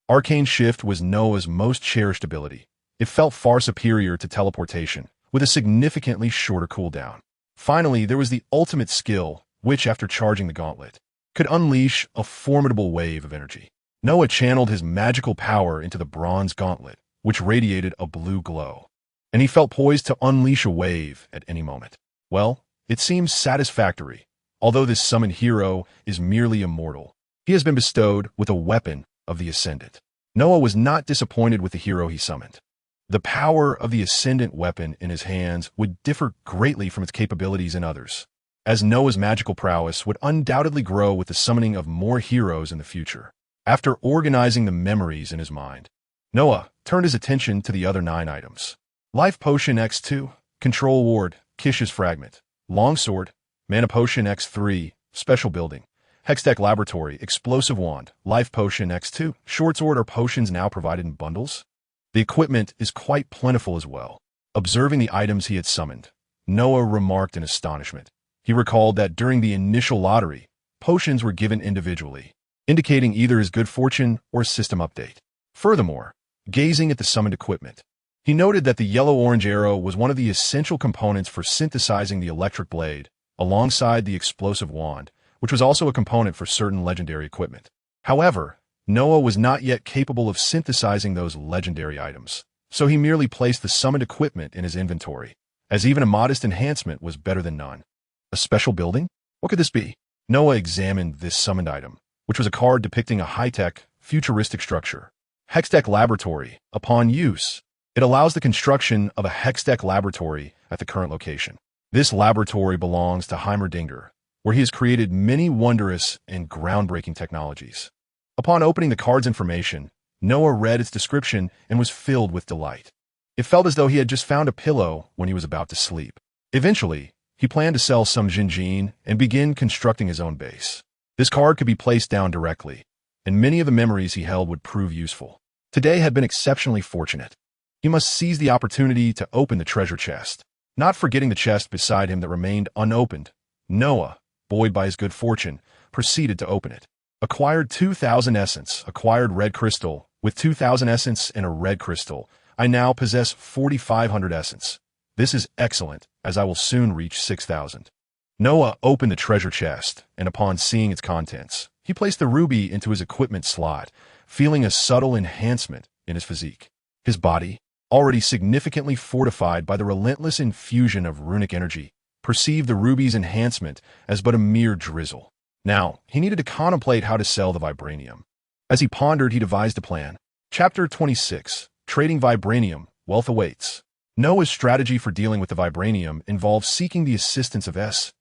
Arcane Shift was Noah's most cherished ability. It felt far superior to teleportation, with a significantly shorter cooldown. Finally, there was the ultimate skill, which, after charging the gauntlet, could unleash a formidable wave of energy. Noah channeled his magical power into the bronze gauntlet, which radiated a blue glow, and he felt poised to unleash a wave at any moment. Well, it seems satisfactory. Although this summoned hero is merely immortal, he has been bestowed with a weapon of the Ascendant. Noah was not disappointed with the hero he summoned. The power of the Ascendant weapon in his hands would differ greatly from its capabilities in others, as Noah's magical prowess would undoubtedly grow with the summoning of more heroes in the future. After organizing the memories in his mind, Noah turned his attention to the other 9 items. Life Potion X2, Control Ward, Kish's Fragment, Longsword, Mana Potion X3, Special Building, Hextech Laboratory, Explosive Wand, Life Potion X2, Short Sword are potions now provided in bundles. The equipment is quite plentiful as well. Observing the items he had summoned, Noah remarked in astonishment. He recalled that during the initial lottery, potions were given individually, indicating either his good fortune or a system update. Furthermore, gazing at the summoned equipment, he noted that the yellow-orange arrow was one of the essential components for synthesizing the electric blade, alongside the explosive wand, which was also a component for certain legendary equipment. However, Noah was not yet capable of synthesizing those legendary items, so he merely placed the summoned equipment in his inventory, as even a modest enhancement was better than none. A special building? What could this be? Noah examined this summoned item, which was a card depicting a high-tech, futuristic structure. Hextech Laboratory. Upon use, it allows the construction of a Hextech Laboratory at the current location. This laboratory belongs to Heimerdinger, where he has created many wondrous and groundbreaking technologies. Upon opening the card's information, Noah read its description and was filled with delight. It felt as though he had just found a pillow when he was about to sleep. Eventually, he planned to sell some Jinjin and begin constructing his own base. This card could be placed down directly, and many of the memories he held would prove useful. Today had been exceptionally fortunate. He must seize the opportunity to open the treasure chest. Not forgetting the chest beside him that remained unopened, Noah, buoyed by his good fortune, proceeded to open it. Acquired 2,000 essence, acquired red crystal. With 2,000 essence and a red crystal, I now possess 4,500 essence. This is excellent, as I will soon reach 6,000. Noah opened the treasure chest, and upon seeing its contents, he placed the ruby into his equipment slot, feeling a subtle enhancement in his physique. His body, already significantly fortified by the relentless infusion of runic energy, perceived the ruby's enhancement as but a mere drizzle. Now, he needed to contemplate how to sell the vibranium. As he pondered, he devised a plan. Chapter 26, Trading Vibranium, Wealth Awaits. Noah's strategy for dealing with the vibranium involved seeking the assistance of S.H.I.E.L.D.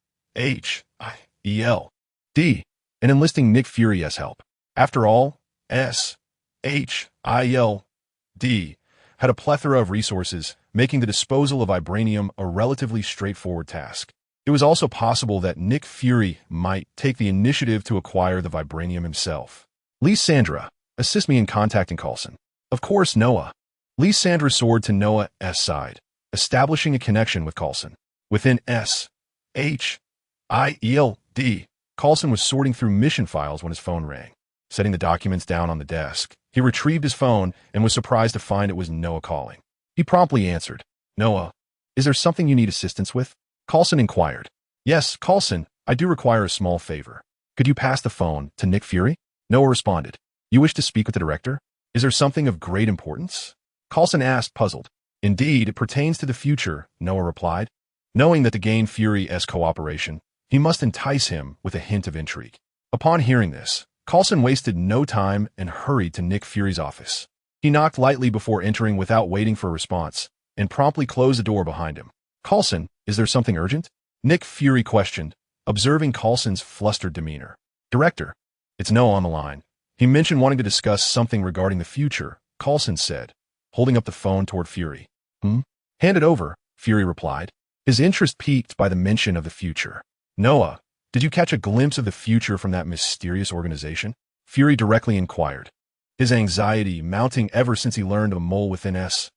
and enlisting Nick Fury as help. After all, S.H.I.E.L.D. had a plethora of resources, making the disposal of vibranium a relatively straightforward task. It was also possible that Nick Fury might take the initiative to acquire the vibranium himself. Lysandra, assist me in contacting Coulson. Of course, Noah. Lysandra soared to Noah's side, establishing a connection with Coulson. Within S.H.I.E.L.D., Coulson was sorting through mission files when his phone rang. Setting the documents down on the desk, he retrieved his phone and was surprised to find it was Noah calling. He promptly answered. Noah, is there something you need assistance with? Coulson inquired. Yes, Coulson, I do require a small favor. Could you pass the phone to Nick Fury? Noah responded. You wish to speak with the director? Is there something of great importance? Coulson asked, puzzled. Indeed, it pertains to the future, Noah replied. Knowing that to gain Fury's cooperation, he must entice him with a hint of intrigue. Upon hearing this, Coulson wasted no time and hurried to Nick Fury's office. He knocked lightly before entering without waiting for a response, and promptly closed the door behind him. Coulson, is there something urgent? Nick Fury questioned, observing Coulson's flustered demeanor. Director, it's Noah on the line. He mentioned wanting to discuss something regarding the future, Coulson said, holding up the phone toward Fury. Hand it over, Fury replied, his interest piqued by the mention of the future. Noah, did you catch a glimpse of the future from that mysterious organization? Fury directly inquired, his anxiety mounting ever since he learned of a mole within S.H.I.E.L.D.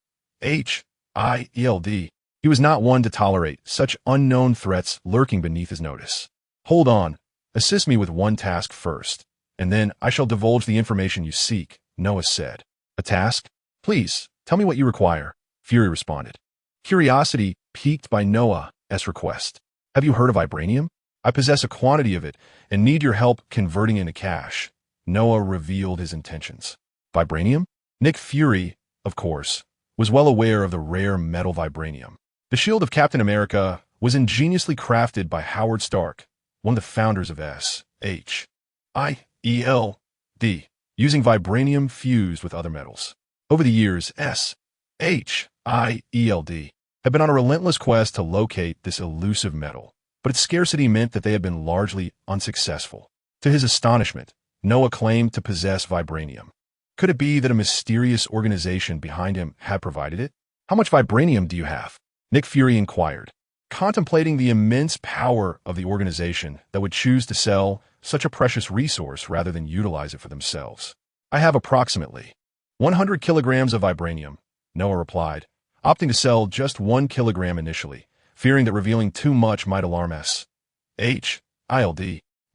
He was not one to tolerate such unknown threats lurking beneath his notice. Hold on, assist me with one task first, and then I shall divulge the information you seek, Noah said. A task? Please, tell me what you require, Fury responded. Curiosity piqued by Noah's request. Have you heard of vibranium? I possess a quantity of it and need your help converting into cash. Noah revealed his intentions. Vibranium? Nick Fury, of course, was well aware of the rare metal vibranium. The shield of Captain America was ingeniously crafted by Howard Stark, one of the founders of S.H.I.E.L.D., using vibranium fused with other metals. Over the years, S.H.I.E.L.D. had been on a relentless quest to locate this elusive metal, but its scarcity meant that they had been largely unsuccessful. To his astonishment, Noah claimed to possess vibranium. Could it be that a mysterious organization behind him had provided it? How much vibranium do you have? Nick Fury inquired, contemplating the immense power of the organization that would choose to sell such a precious resource rather than utilize it for themselves. I have approximately 100 kilograms of vibranium, Noah replied, opting to sell just 1 kilogram initially, fearing that revealing too much might alarm S.H.I.L.D.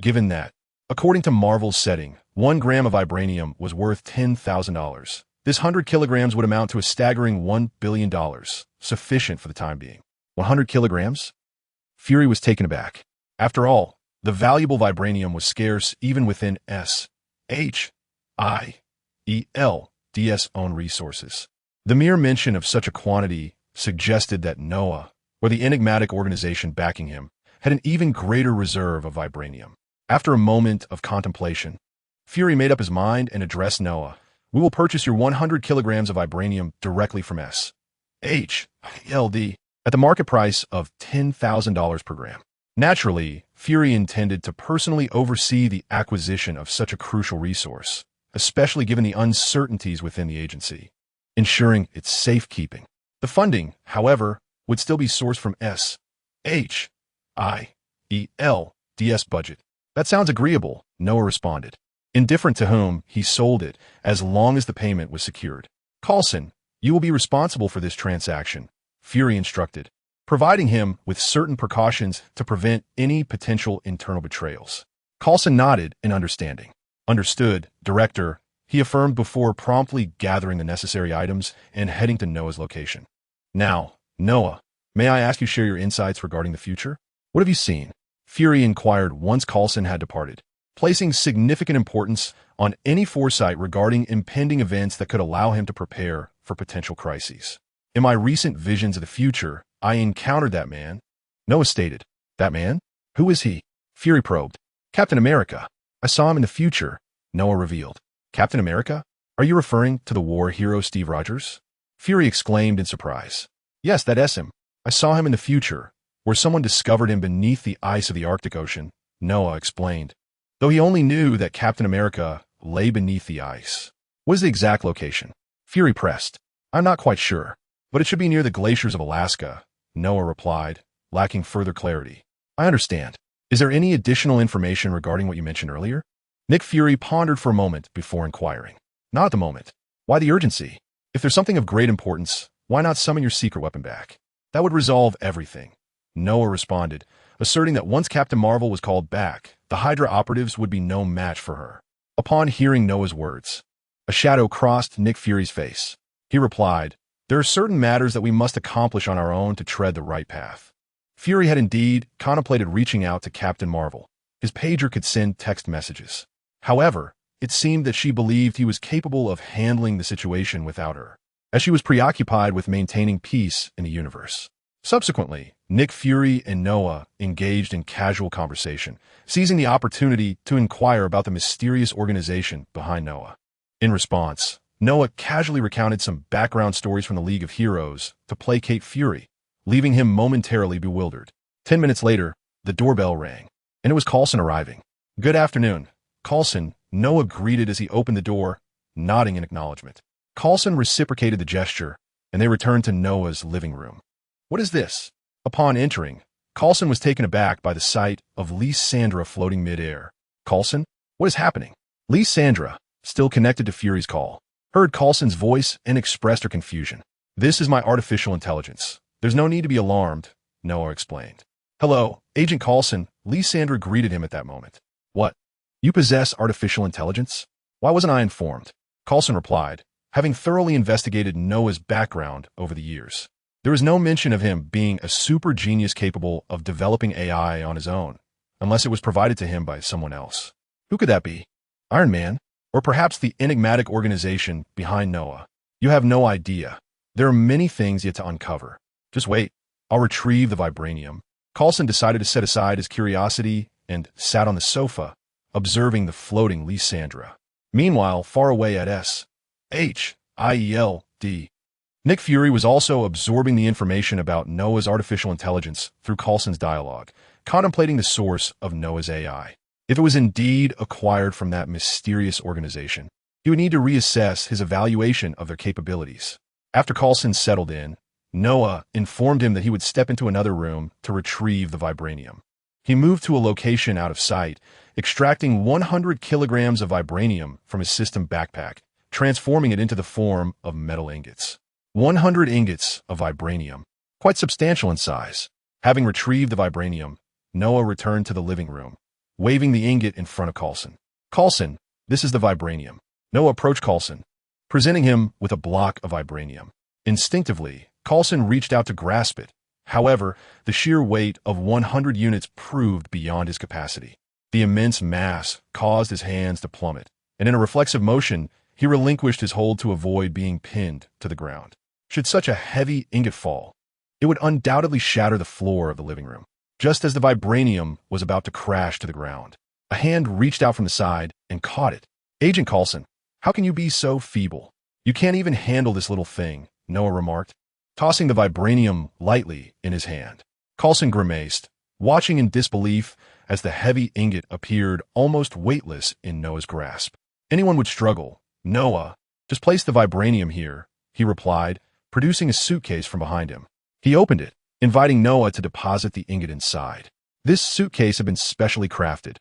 Given that, according to Marvel's setting, 1 gram of vibranium was worth $10,000. This 100 kilograms would amount to a staggering $1 billion, sufficient for the time being. 100 kilograms? Fury was taken aback. After all, the valuable vibranium was scarce even within S.H.I.E.L.D.'s own resources. The mere mention of such a quantity suggested that Noah, or the enigmatic organization backing him, had an even greater reserve of vibranium. After a moment of contemplation, Fury made up his mind and addressed Noah. We will purchase your 100 kilograms of vibranium directly from S.H.I.E.L.D. at the market price of $10,000 per gram. Naturally, Fury intended to personally oversee the acquisition of such a crucial resource, especially given the uncertainties within the agency, ensuring its safekeeping. The funding, however, would still be sourced from S.H.I.E.L.D.'s budget. That sounds agreeable, Noah responded, indifferent to whom he sold it as long as the payment was secured. Coulson, you will be responsible for this transaction, Fury instructed, providing him with certain precautions to prevent any potential internal betrayals. Coulson nodded in understanding. Understood, Director, he affirmed before promptly gathering the necessary items and heading to Noah's location. Now, Noah, May I ask you share your insights regarding the future? What have you seen? Fury inquired once Coulson had departed, placing significant importance on any foresight regarding impending events that could allow him to prepare for potential crises. In my recent visions of the future, I encountered that man. Noah stated. That man? Who is he? Fury probed. Captain America. I saw him in the future, Noah revealed. Captain America? Are you referring to the war hero Steve Rogers? Fury exclaimed in surprise. Yes, that's him. I saw him in the future, where someone discovered him beneath the ice of the Arctic Ocean, Noah explained. Though he only knew that Captain America lay beneath the ice. What is the exact location? Fury pressed. I'm not quite sure, but it should be near the glaciers of Alaska, Noah replied, lacking further clarity. I understand. Is there any additional information regarding what you mentioned earlier? Nick Fury pondered for a moment before inquiring. Not at the moment. Why the urgency? If there's something of great importance, why not summon your secret weapon back? That would resolve everything, Noah responded, asserting that once Captain Marvel was called back, the Hydra operatives would be no match for her. Upon hearing Noah's words, a shadow crossed Nick Fury's face. He replied, there are certain matters that we must accomplish on our own to tread the right path. Fury had indeed contemplated reaching out to Captain Marvel. His pager could send text messages. However, it seemed that she believed he was capable of handling the situation without her, as she was preoccupied with maintaining peace in the universe. Subsequently, Nick Fury and Noah engaged in casual conversation, seizing the opportunity to inquire about the mysterious organization behind Noah. In response, Noah casually recounted some background stories from the League of Heroes to placate Fury, leaving him momentarily bewildered. 10 minutes later, the doorbell rang, and it was Coulson arriving. Good afternoon, Coulson, Noah greeted as he opened the door, nodding in acknowledgement. Coulson reciprocated the gesture, and they returned to Noah's living room. What is this? Upon entering, Coulson was taken aback by the sight of Lysandra floating mid-air. Coulson, what is happening? Lysandra, still connected to Fury's call, heard Coulson's voice and expressed her confusion. This is my artificial intelligence. There's no need to be alarmed, Noah explained. Hello, Agent Coulson, Lysandra greeted him at that moment. What? You possess artificial intelligence? Why wasn't I informed? Coulson replied, having thoroughly investigated Noah's background over the years. There is no mention of him being a super genius capable of developing AI on his own, unless it was provided to him by someone else. Who could that be? Iron Man? Or perhaps the enigmatic organization behind Noah? You have no idea. There are many things yet to uncover. Just wait. I'll retrieve the vibranium. Coulson decided to set aside his curiosity and sat on the sofa, observing the floating Lysandra. Meanwhile, far away at S.H.I.E.L.D., Nick Fury was also absorbing the information about Noah's artificial intelligence through Coulson's dialogue, contemplating the source of Noah's AI. If it was indeed acquired from that mysterious organization, he would need to reassess his evaluation of their capabilities. After Coulson settled in, Noah informed him that he would step into another room to retrieve the vibranium. He moved to a location out of sight, extracting 100 kilograms of vibranium from his system backpack, transforming it into the form of metal ingots. 100 ingots of vibranium, quite substantial in size. Having retrieved the vibranium, Noah returned to the living room, waving the ingot in front of Coulson. Coulson, this is the vibranium. Noah approached Coulson, presenting him with a block of vibranium. Instinctively, Coulson reached out to grasp it. However, the sheer weight of 100 units proved beyond his capacity. The immense mass caused his hands to plummet, and in a reflexive motion, he relinquished his hold to avoid being pinned to the ground. Should such a heavy ingot fall, it would undoubtedly shatter the floor of the living room. Just as the vibranium was about to crash to the ground, a hand reached out from the side and caught it. Agent Coulson, how can you be so feeble? You can't even handle this little thing, Noah remarked, tossing the vibranium lightly in his hand. Coulson grimaced, watching in disbelief as the heavy ingot appeared almost weightless in Noah's grasp. Anyone would struggle. Noah, just place the vibranium here, he replied, producing a suitcase from behind him. He opened it, inviting Noah to deposit the ingot inside. This suitcase had been specially crafted,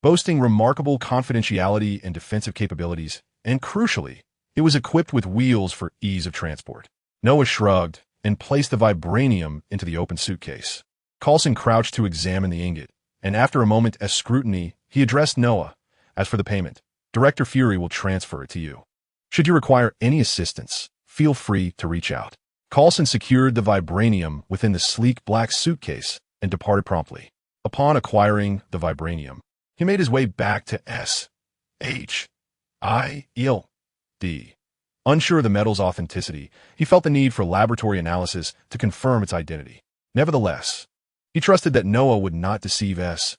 boasting remarkable confidentiality and defensive capabilities, and crucially, it was equipped with wheels for ease of transport. Noah shrugged and placed the vibranium into the open suitcase. Coulson crouched to examine the ingot, and after a moment of scrutiny, he addressed Noah. As for the payment, Director Fury will transfer it to you. Should you require any assistance, feel free to reach out. Coulson secured the vibranium within the sleek black suitcase and departed promptly. Upon acquiring the vibranium, he made his way back to S.H.I.E.L.D. Unsure of the metal's authenticity, he felt the need for laboratory analysis to confirm its identity. Nevertheless, he trusted that Noah would not deceive S.H.I.E.L.D.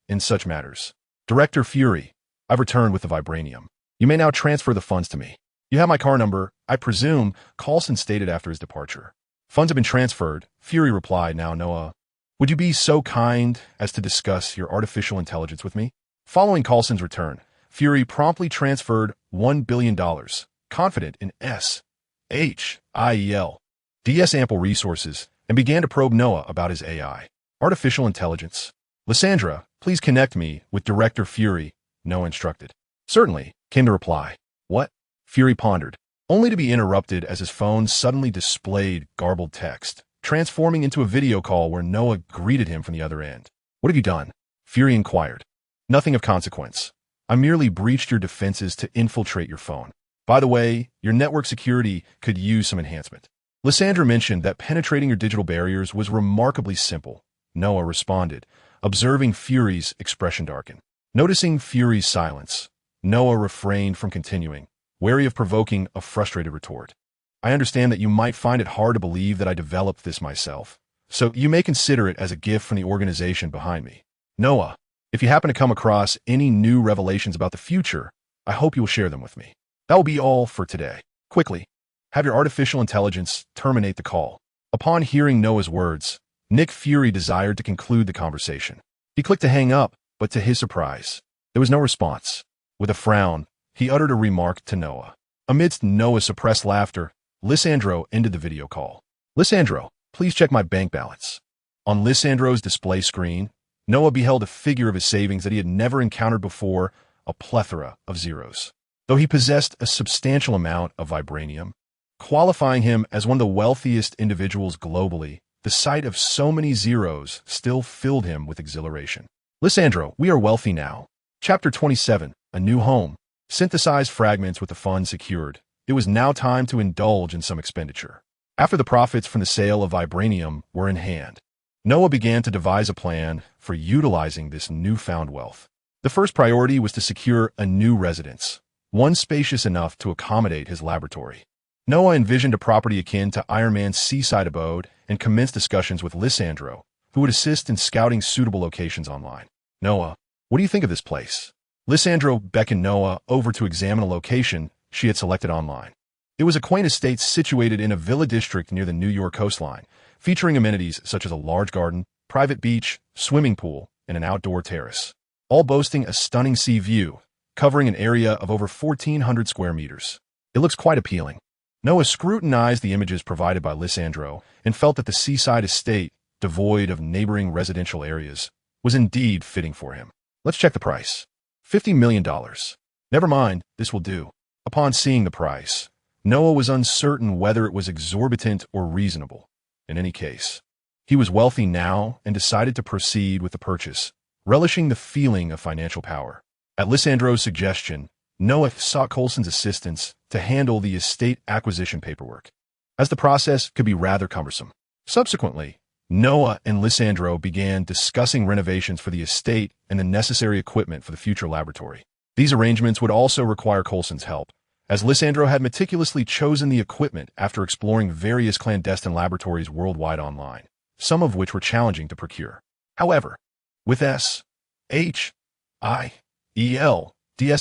in such matters. Director Fury, I've returned with the vibranium. You may now transfer the funds to me. You have my car number, I presume, Coulson stated after his departure. Funds have been transferred, Fury replied. Now, Noah, would you be so kind as to discuss your artificial intelligence with me? Following Coulson's return, Fury promptly transferred $1 billion, confident in S.H.I.E.L.D.'s ample resources, and began to probe Noah about his AI. Artificial intelligence. Lysandra, please connect me with Director Fury, Noah instructed. Certainly, came the reply. What? Fury pondered, only to be interrupted as his phone suddenly displayed garbled text, transforming into a video call where Noah greeted him from the other end. What have you done? Fury inquired. Nothing of consequence. I merely breached your defenses to infiltrate your phone. By the way, your network security could use some enhancement. Lysandra mentioned that penetrating your digital barriers was remarkably simple. Noah responded, observing Fury's expression darken. Noticing Fury's silence, Noah refrained from continuing, wary of provoking a frustrated retort. I understand that you might find it hard to believe that I developed this myself, so you may consider it as a gift from the organization behind me. Noah, if you happen to come across any new revelations about the future, I hope you will share them with me. That will be all for today. Quickly, have your artificial intelligence terminate the call. Upon hearing Noah's words, Nick Fury desired to conclude the conversation. He clicked to hang up, but to his surprise, there was no response. With a frown, he uttered a remark to Noah. Amidst Noah's suppressed laughter, Lysandro ended the video call. Lysandro, please check my bank balance. On Lysandro's display screen, Noah beheld a figure of his savings that he had never encountered before, a plethora of zeros. Though he possessed a substantial amount of vibranium, qualifying him as one of the wealthiest individuals globally, the sight of so many zeros still filled him with exhilaration. Lysandro, we are wealthy now. Chapter 27, A New Home. Synthesized fragments with the funds secured, it was now time to indulge in some expenditure. After the profits from the sale of vibranium were in hand, Noah began to devise a plan for utilizing this newfound wealth. The first priority was to secure a new residence, one spacious enough to accommodate his laboratory. Noah envisioned a property akin to Iron Man's seaside abode and commenced discussions with Lysandro, who would assist in scouting suitable locations online. Noah, what do you think of this place? Lysandro beckoned Noah over to examine a location she had selected online. It was a quaint estate situated in a villa district near the New York coastline, featuring amenities such as a large garden, private beach, swimming pool, and an outdoor terrace, all boasting a stunning sea view, covering an area of over 1,400 square meters. It looks quite appealing. Noah scrutinized the images provided by Lysandro and felt that the seaside estate, devoid of neighboring residential areas, was indeed fitting for him. Let's check the price. $50 million. Never mind, this will do. Upon seeing the price, Noah was uncertain whether it was exorbitant or reasonable. In any case, he was wealthy now and decided to proceed with the purchase, relishing the feeling of financial power. At Lysandro's suggestion, Noah sought Coulson's assistance to handle the estate acquisition paperwork, as the process could be rather cumbersome. Subsequently, Noah and Lysandro began discussing renovations for the estate and the necessary equipment for the future laboratory. These arrangements would also require Coulson's help, as Lysandro had meticulously chosen the equipment after exploring various clandestine laboratories worldwide online, some of which were challenging to procure. However, with S.H.I.E.L.D.'s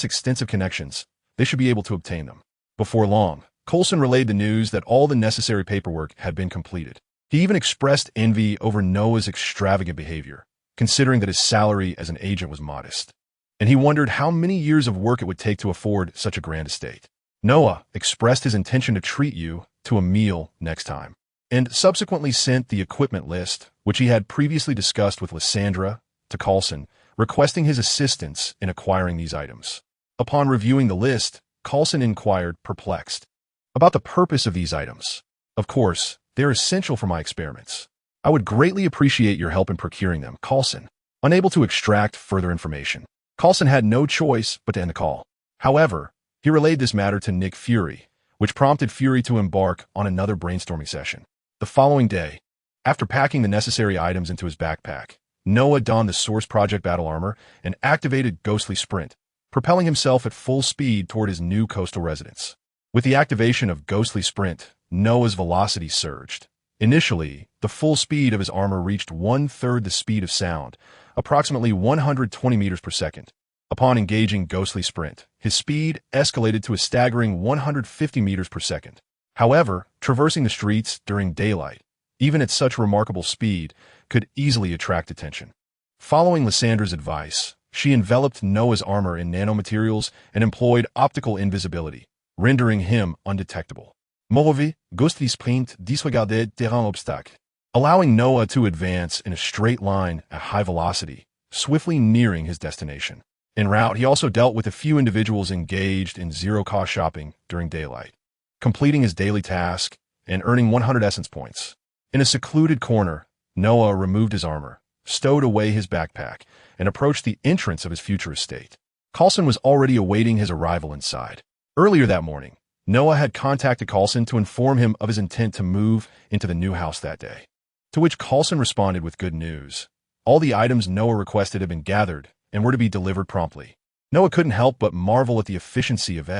extensive connections, they should be able to obtain them. Before long, Coulson relayed the news that all the necessary paperwork had been completed. He even expressed envy over Noah's extravagant behavior, considering that his salary as an agent was modest. And he wondered how many years of work it would take to afford such a grand estate. Noah expressed his intention to treat you to a meal next time, and subsequently sent the equipment list, which he had previously discussed with Lysandra, to Coulson, requesting his assistance in acquiring these items. Upon reviewing the list, Coulson inquired, perplexed, about the purpose of these items. Of course, they're essential for my experiments. I would greatly appreciate your help in procuring them, Coulson. Unable to extract further information, Coulson had no choice but to end the call. However, He relayed this matter to Nick Fury, which prompted Fury to embark on another brainstorming session. The following day, after packing the necessary items into his backpack, Noah donned the Source Project battle armor and activated Ghostly Sprint, propelling himself at full speed toward his new coastal residence. With the activation of Ghostly Sprint, Noah's velocity surged. Initially, the full speed of his armor reached 1/3 the speed of sound, approximately 120 meters per second. Upon engaging Ghostly Sprint, his speed escalated to a staggering 150 meters per second. However, traversing the streets during daylight, even at such remarkable speed, could easily attract attention. Following Lyssandra's advice, she enveloped Noah's armor in nanomaterials and employed optical invisibility, rendering him undetectable. Mauvais, Ghostly Sprint disregardait terrain obstacle, allowing Noah to advance in a straight line at high velocity, swiftly nearing his destination. En route, he also dealt with a few individuals engaged in zero-cost shopping during daylight, completing his daily task and earning 100 essence points. In a secluded corner, Noah removed his armor, stowed away his backpack, and approached the entrance of his future estate. Coulson was already awaiting his arrival inside. Earlier that morning, Noah had contacted Coulson to inform him of his intent to move into the new house that day, to which Coulson responded with good news. All the items Noah requested had been gathered and were to be delivered promptly. Noah couldn't help but marvel at the efficiency of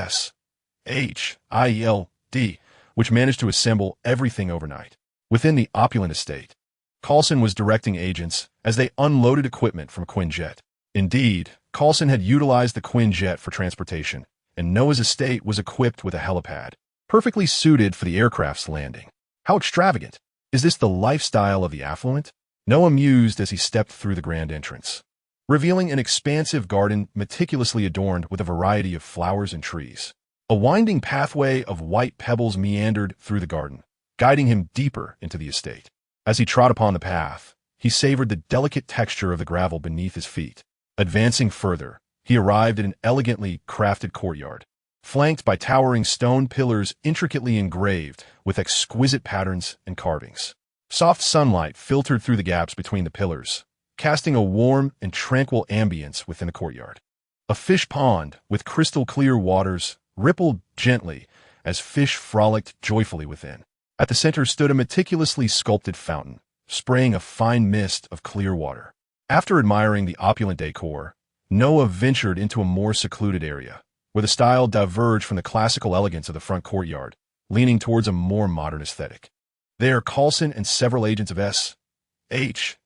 SHIELD, which managed to assemble everything overnight. Within the opulent estate, Coulson was directing agents as they unloaded equipment from Quinjet. Indeed, Coulson had utilized the Quinjet for transportation, and Noah's estate was equipped with a helipad, perfectly suited for the aircraft's landing. How extravagant! Is this the lifestyle of the affluent? Noah mused as he stepped through the grand entrance, revealing an expansive garden meticulously adorned with a variety of flowers and trees. A winding pathway of white pebbles meandered through the garden, guiding him deeper into the estate. As he trod upon the path, he savored the delicate texture of the gravel beneath his feet. Advancing further, he arrived at an elegantly crafted courtyard, flanked by towering stone pillars intricately engraved with exquisite patterns and carvings. Soft sunlight filtered through the gaps between the pillars, casting a warm and tranquil ambience within the courtyard. A fish pond with crystal-clear waters rippled gently as fish frolicked joyfully within. At the center stood a meticulously sculpted fountain, spraying a fine mist of clear water. After admiring the opulent decor, Noah ventured into a more secluded area, where the style diverged from the classical elegance of the front courtyard, leaning towards a more modern aesthetic. There, Coulson and several agents of SHIELD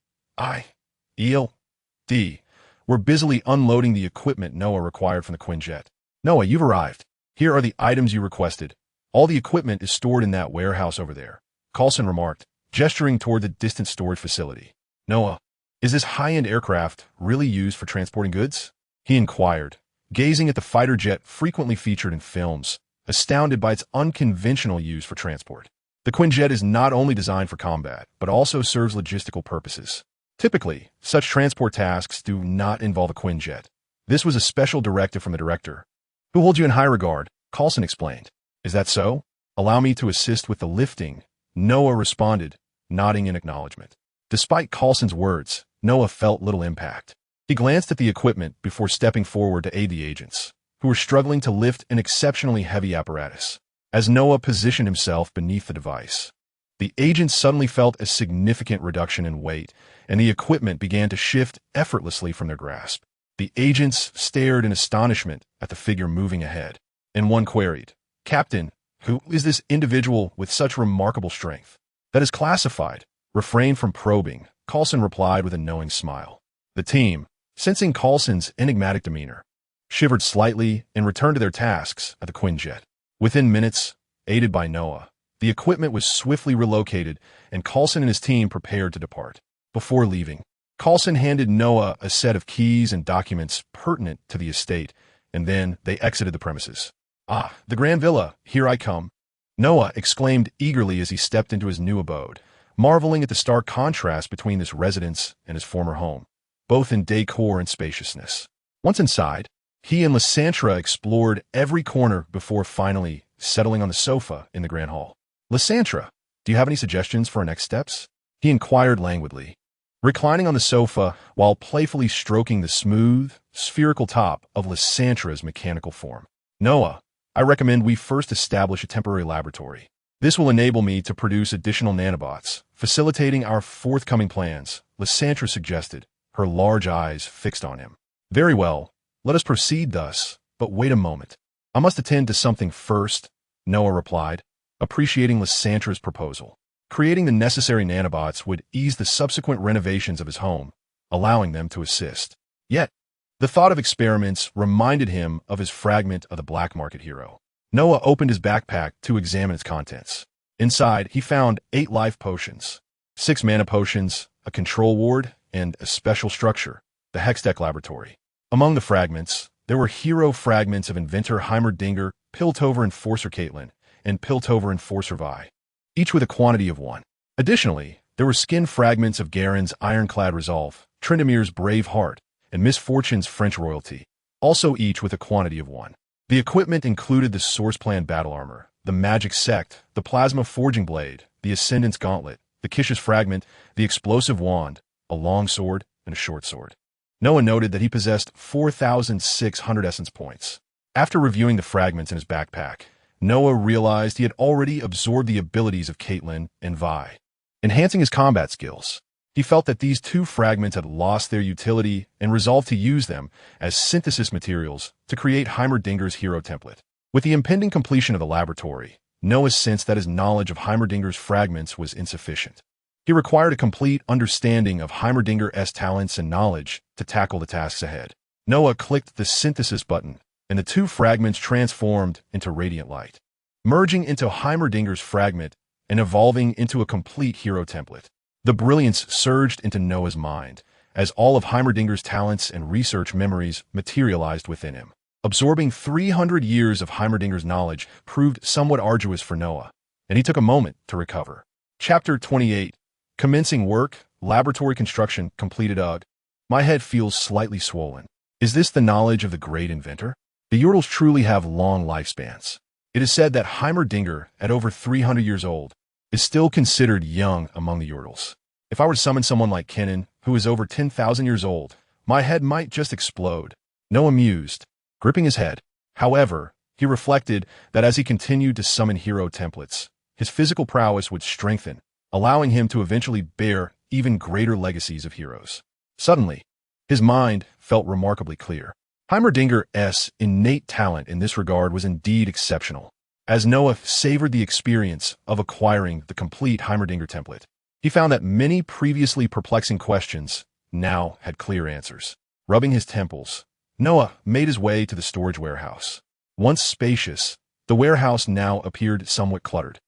were busily unloading the equipment Noah required from the Quinjet. "Noah, you've arrived. Here are the items you requested. All the equipment is stored in that warehouse over there," Coulson remarked, gesturing toward the distant storage facility. "Noah, is this high-end aircraft really used for transporting goods?" he inquired, gazing at the fighter jet frequently featured in films, astounded by its unconventional use for transport. The Quinjet is not only designed for combat, but also serves logistical purposes. Typically, such transport tasks do not involve a Quinjet. This was a special directive from the director, who holds you in high regard, Coulson explained. "Is that so? Allow me to assist with the lifting," Noah responded, nodding in acknowledgement. Despite Coulson's words, Noah felt little impact. He glanced at the equipment before stepping forward to aid the agents, who were struggling to lift an exceptionally heavy apparatus. As Noah positioned himself beneath the device, the agents suddenly felt a significant reduction in weight, and the equipment began to shift effortlessly from their grasp. The agents stared in astonishment at the figure moving ahead, and one queried, "Captain, who is this individual with such remarkable strength?" "That is classified. Refrain from probing," Coulson replied with a knowing smile. The team, sensing Coulson's enigmatic demeanor, shivered slightly and returned to their tasks at the Quinjet. Within minutes, aided by Noah, the equipment was swiftly relocated and Coulson and his team prepared to depart. Before leaving, Coulson handed Noah a set of keys and documents pertinent to the estate, and then they exited the premises. "Ah, the Grand Villa, here I come," Noah exclaimed eagerly as he stepped into his new abode, marveling at the stark contrast between this residence and his former home, both in decor and spaciousness. Once inside, he and Lysandra explored every corner before finally settling on the sofa in the grand hall. "Lysandra, do you have any suggestions for our next steps?" he inquired languidly, reclining on the sofa while playfully stroking the smooth, spherical top of Lysandra's mechanical form. Noah, I recommend we first establish a temporary laboratory. This will enable me to produce additional nanobots, facilitating our forthcoming plans, Lysandra suggested, her large eyes fixed on him. Very well, let us proceed thus, but wait a moment. I must attend to something first, Noah replied, appreciating Lysandra's proposal. Creating the necessary nanobots would ease the subsequent renovations of his home, allowing them to assist. Yet, the thought of experiments reminded him of his fragment of the black market hero. Noah opened his backpack to examine its contents. Inside, he found 8 life potions, 6 mana potions, a control ward, and a special structure, the Hextech Laboratory. Among the fragments, there were hero fragments of inventor Heimerdinger, Piltover Enforcer Caitlyn, and Piltover Enforcer Vi, each with a quantity of 1. Additionally, there were skin fragments of Garen's Ironclad Resolve, Trindamir's Brave Heart, and Misfortune's French Royalty, also each with a quantity of 1. The equipment included the Source Plan Battle Armor, the Magic Sect, the Plasma Forging Blade, the Ascendant's Gauntlet, the Kish's Fragment, the Explosive Wand, a long sword, and a short sword. Noah noted that he possessed 4,600 essence points. After reviewing the fragments in his backpack, Noah realized he had already absorbed the abilities of Caitlyn and Vi, enhancing his combat skills. He felt that these 2 fragments had lost their utility and resolved to use them as synthesis materials to create Heimerdinger's hero template. With the impending completion of the laboratory, Noah sensed that his knowledge of Heimerdinger's fragments was insufficient. He required a complete understanding of Heimerdinger's talents and knowledge to tackle the tasks ahead. Noah clicked the synthesis button, and the 2 fragments transformed into radiant light, merging into Heimerdinger's fragment and evolving into a complete hero template. The brilliance surged into Noah's mind as all of Heimerdinger's talents and research memories materialized within him. Absorbing 300 years of Heimerdinger's knowledge proved somewhat arduous for Noah, and he took a moment to recover. Chapter 28. Commencing work, laboratory construction completed. Ugh. My head feels slightly swollen. Is this the knowledge of the great inventor? The Yordles truly have long lifespans. It is said that Heimerdinger, at over 300 years old, is still considered young among the Yordles. If I were to summon someone like Kennen, who is over 10,000 years old, my head might just explode. Noah mused, gripping his head. However, he reflected that as he continued to summon hero templates, his physical prowess would strengthen, allowing him to eventually bear even greater legacies of heroes. Suddenly, his mind felt remarkably clear. Heimerdinger's innate talent in this regard was indeed exceptional. As Noah savored the experience of acquiring the complete Heimerdinger template, he found that many previously perplexing questions now had clear answers. Rubbing his temples, Noah made his way to the storage warehouse. Once spacious, the warehouse now appeared somewhat cluttered,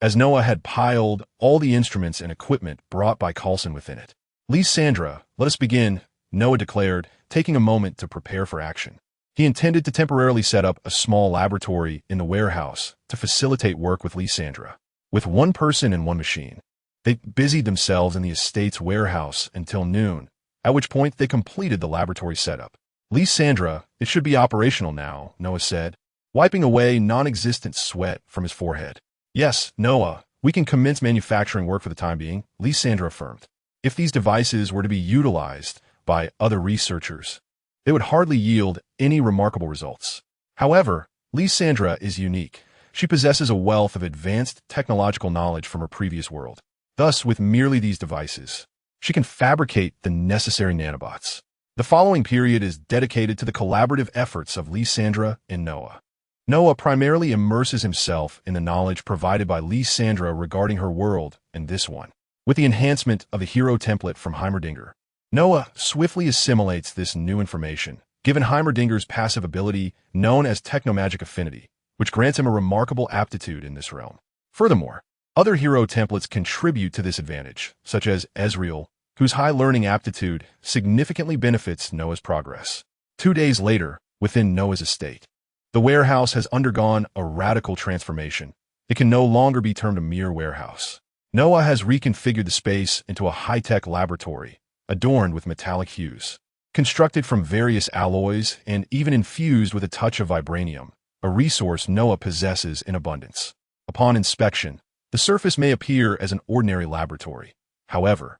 as Noah had piled all the instruments and equipment brought by Coulson within it. Lysandra, let us begin, Noah declared, taking a moment to prepare for action. He intended to temporarily set up a small laboratory in the warehouse to facilitate work with Lysandra. With 1 person and 1 machine, they busied themselves in the estate's warehouse until noon, at which point they completed the laboratory setup. Lysandra, it should be operational now, Noah said, wiping away non-existent sweat from his forehead. Yes, Noah, we can commence manufacturing work for the time being, Lysandra affirmed. If these devices were to be utilized by other researchers, they would hardly yield any remarkable results. However, Lysandra is unique. She possesses a wealth of advanced technological knowledge from her previous world. Thus, with merely these devices, she can fabricate the necessary nanobots. The following period is dedicated to the collaborative efforts of Lysandra and Noah. Noah primarily immerses himself in the knowledge provided by Lysandra regarding her world and this one. With the enhancement of the hero template from Heimerdinger, Noah swiftly assimilates this new information, given Heimerdinger's passive ability known as Technomagic Affinity, which grants him a remarkable aptitude in this realm. Furthermore, other hero templates contribute to this advantage, such as Ezreal, whose high learning aptitude significantly benefits Noah's progress. 2 days later, within Noah's estate, the warehouse has undergone a radical transformation. It can no longer be termed a mere warehouse. Noah has reconfigured the space into a high-tech laboratory, adorned with metallic hues. Constructed from various alloys and even infused with a touch of vibranium, a resource Noah possesses in abundance. Upon inspection, the surface may appear as an ordinary laboratory. However,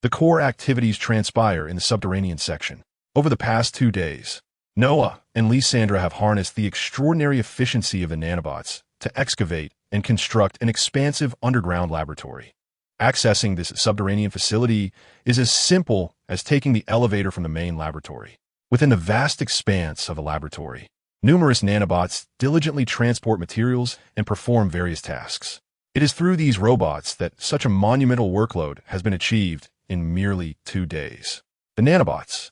the core activities transpire in the subterranean section. Over the past 2 days, Noah and Lysandra have harnessed the extraordinary efficiency of the nanobots to excavate and construct an expansive underground laboratory. Accessing this subterranean facility is as simple as taking the elevator from the main laboratory. Within the vast expanse of the laboratory, numerous nanobots diligently transport materials and perform various tasks. It is through these robots that such a monumental workload has been achieved in merely 2 days. The nanobots,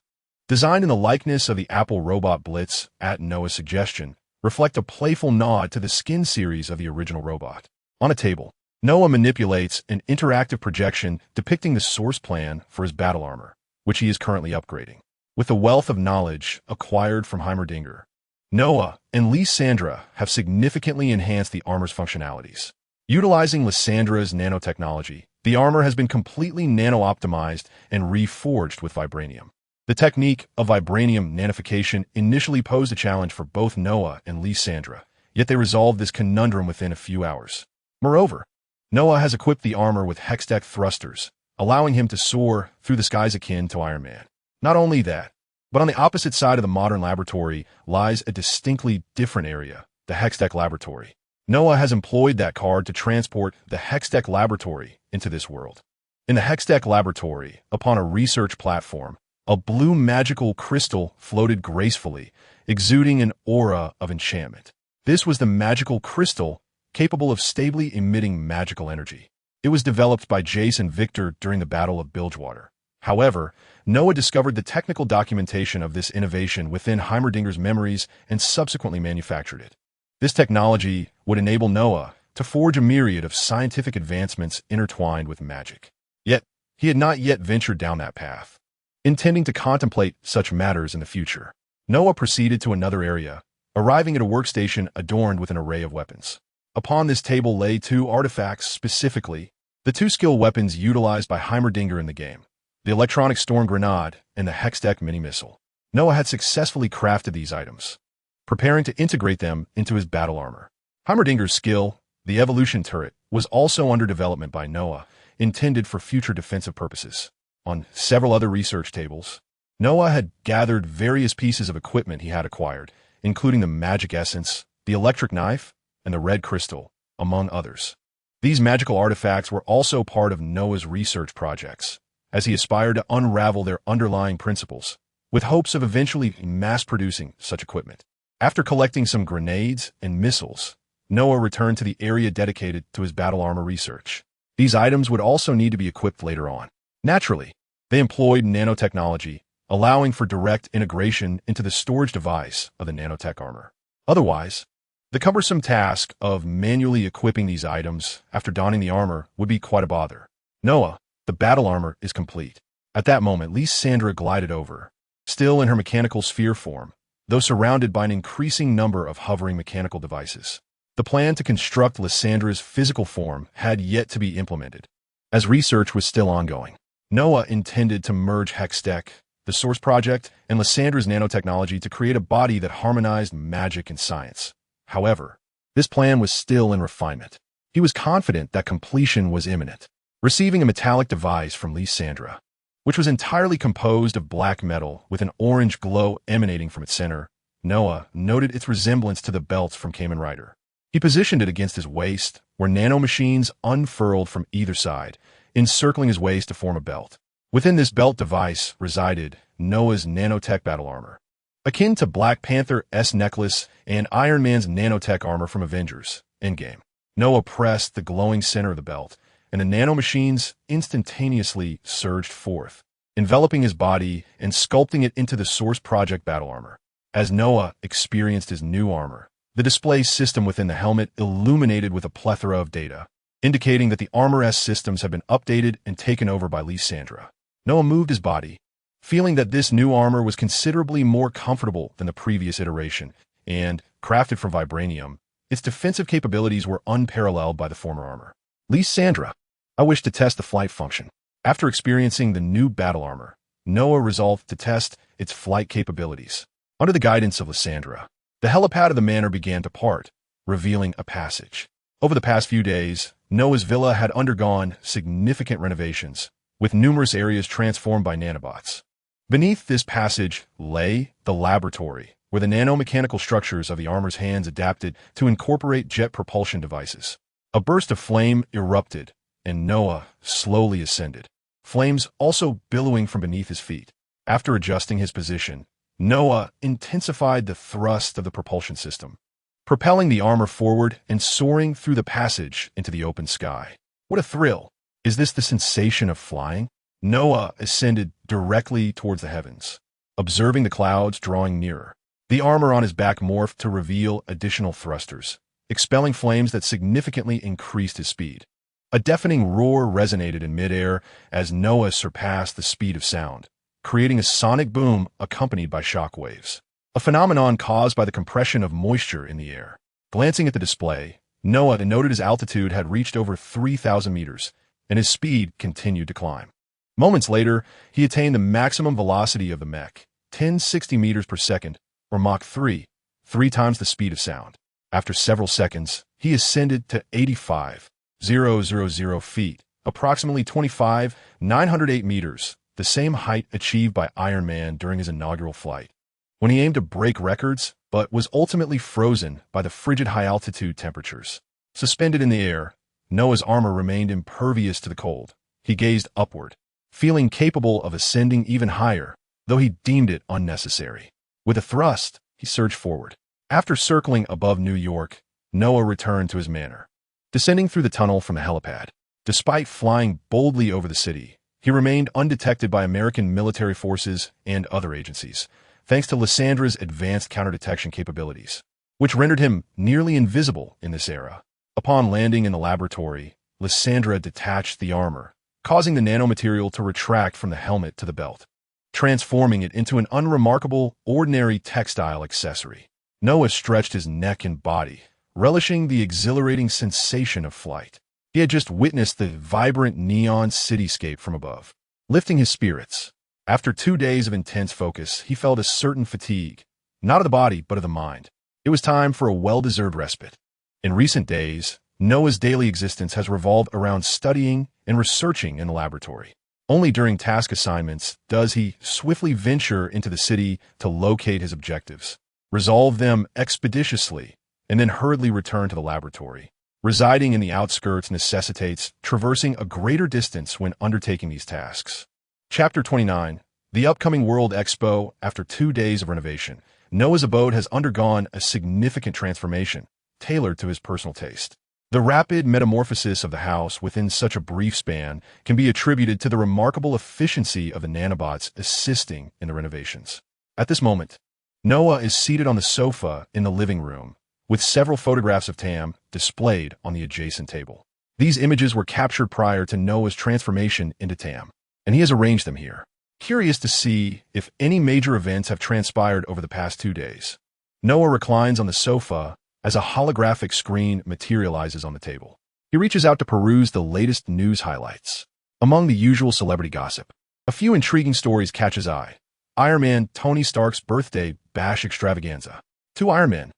designed in the likeness of the Apple robot Blitz at Noah's suggestion, reflect a playful nod to the skin series of the original robot. On a table, Noah manipulates an interactive projection depicting the source plan for his battle armor, which he is currently upgrading. With the wealth of knowledge acquired from Heimerdinger, Noah and Lysandra have significantly enhanced the armor's functionalities. Utilizing Lysandra's nanotechnology, the armor has been completely nano-optimized and reforged with vibranium. The technique of vibranium nanification initially posed a challenge for both Noah and Lysandra, yet they resolved this conundrum within a few hours. Moreover, Noah has equipped the armor with hextech thrusters, allowing him to soar through the skies akin to Iron Man. Not only that, but on the opposite side of the modern laboratory lies a distinctly different area, the hextech laboratory. Noah has employed that card to transport the hextech laboratory into this world. In the hextech laboratory, upon a research platform, a blue magical crystal floated gracefully, exuding an aura of enchantment. This was the magical crystal capable of stably emitting magical energy. It was developed by Jace and Victor during the Battle of Bilgewater. However, Noah discovered the technical documentation of this innovation within Heimerdinger's memories and subsequently manufactured it. This technology would enable Noah to forge a myriad of scientific advancements intertwined with magic. Yet, he had not yet ventured down that path. Intending to contemplate such matters in the future, Noah proceeded to another area, arriving at a workstation adorned with an array of weapons. Upon this table lay 2 artifacts specifically, the 2 skill weapons utilized by Heimerdinger in the game, the electronic storm grenade and the hextech mini-missile. Noah had successfully crafted these items, preparing to integrate them into his battle armor. Heimerdinger's skill, the evolution turret, was also under development by Noah, intended for future defensive purposes. On several other research tables, Noah had gathered various pieces of equipment he had acquired, including the magic essence, the electric knife, and the red crystal, among others. These magical artifacts were also part of Noah's research projects, as he aspired to unravel their underlying principles, with hopes of eventually mass-producing such equipment. After collecting some grenades and missiles, Noah returned to the area dedicated to his battle armor research. These items would also need to be equipped later on. Naturally, they employed nanotechnology, allowing for direct integration into the storage device of the nanotech armor. Otherwise, the cumbersome task of manually equipping these items after donning the armor would be quite a bother. Noah, the battle armor is complete. At that moment, Lysandra glided over, still in her mechanical sphere form, though surrounded by an increasing number of hovering mechanical devices. The plan to construct Lysandra's physical form had yet to be implemented, as research was still ongoing. Noah intended to merge Hextech, the source project, and Lysandra's nanotechnology to create a body that harmonized magic and science. However, this plan was still in refinement. He was confident that completion was imminent. Receiving a metallic device from Lysandra, which was entirely composed of black metal with an orange glow emanating from its center, Noah noted its resemblance to the belts from Kamen Rider. He positioned it against his waist, where nanomachines unfurled from either side, encircling his waist to form a belt. Within this belt device resided Noah's nanotech battle armor, akin to Black Panther's necklace and Iron Man's nanotech armor from Avengers Endgame. Noah pressed the glowing center of the belt, and the nanomachines instantaneously surged forth, enveloping his body and sculpting it into the Source Project battle armor. As Noah experienced his new armor, the display system within the helmet illuminated with a plethora of data, indicating that the armor's systems had been updated and taken over by Lysandra. Noah moved his body, feeling that this new armor was considerably more comfortable than the previous iteration, and, crafted from vibranium, its defensive capabilities were unparalleled by the former armor. Lysandra, I wish to test the flight function. After experiencing the new battle armor, Noah resolved to test its flight capabilities. Under the guidance of Lysandra, the helipad of the manor began to part, revealing a passage. Over the past few days, Noah's villa had undergone significant renovations, with numerous areas transformed by nanobots. Beneath this passage lay the laboratory, where the nanomechanical structures of the armor's hands adapted to incorporate jet propulsion devices. A burst of flame erupted, and Noah slowly ascended, flames also billowing from beneath his feet. After adjusting his position, Noah intensified the thrust of the propulsion system, propelling the armor forward and soaring through the passage into the open sky. What a thrill! Is this the sensation of flying? Noah ascended directly towards the heavens, observing the clouds drawing nearer. The armor on his back morphed to reveal additional thrusters, expelling flames that significantly increased his speed. A deafening roar resonated in midair as Noah surpassed the speed of sound, creating a sonic boom accompanied by shock waves, a phenomenon caused by the compression of moisture in the air. Glancing at the display, Noah noted his altitude had reached over 3,000 meters, and his speed continued to climb. Moments later, he attained the maximum velocity of the mech, 1060 meters per second, or Mach 3, 3 times the speed of sound. After several seconds, he ascended to 85,000 feet, approximately 25,908 meters, the same height achieved by Iron Man during his inaugural flight, when he aimed to break records, but was ultimately frozen by the frigid high-altitude temperatures. Suspended in the air, Noah's armor remained impervious to the cold. He gazed upward, feeling capable of ascending even higher, though he deemed it unnecessary. With a thrust, he surged forward. After circling above New York, Noah returned to his manor, descending through the tunnel from the helipad. Despite flying boldly over the city, he remained undetected by American military forces and other agencies, thanks to Lyssandra's advanced counter-detection capabilities, which rendered him nearly invisible in this era. Upon landing in the laboratory, Lysandra detached the armor, causing the nanomaterial to retract from the helmet to the belt, transforming it into an unremarkable, ordinary textile accessory. Noah stretched his neck and body, relishing the exhilarating sensation of flight. He had just witnessed the vibrant neon cityscape from above, lifting his spirits. After 2 days of intense focus, he felt a certain fatigue, not of the body, but of the mind. It was time for a well-deserved respite. In recent days, Noah's daily existence has revolved around studying and researching in the laboratory. Only during task assignments does he swiftly venture into the city to locate his objectives, resolve them expeditiously, and then hurriedly return to the laboratory. Residing in the outskirts necessitates traversing a greater distance when undertaking these tasks. Chapter 29. The upcoming World Expo. After 2 days of renovation, Noah's abode has undergone a significant transformation, tailored to his personal taste. The rapid metamorphosis of the house within such a brief span can be attributed to the remarkable efficiency of the nanobots assisting in the renovations. At this moment, Noah is seated on the sofa in the living room, with several photographs of Tahm displayed on the adjacent table. These images were captured prior to Noah's transformation into Tahm, and he has arranged them here. Curious to see if any major events have transpired over the past 2 days, Noah reclines on the sofa as a holographic screen materializes on the table. He reaches out to peruse the latest news highlights. Among the usual celebrity gossip, a few intriguing stories catch his eye. Iron Man Tony Stark's birthday bash extravaganza. 2 Iron Men.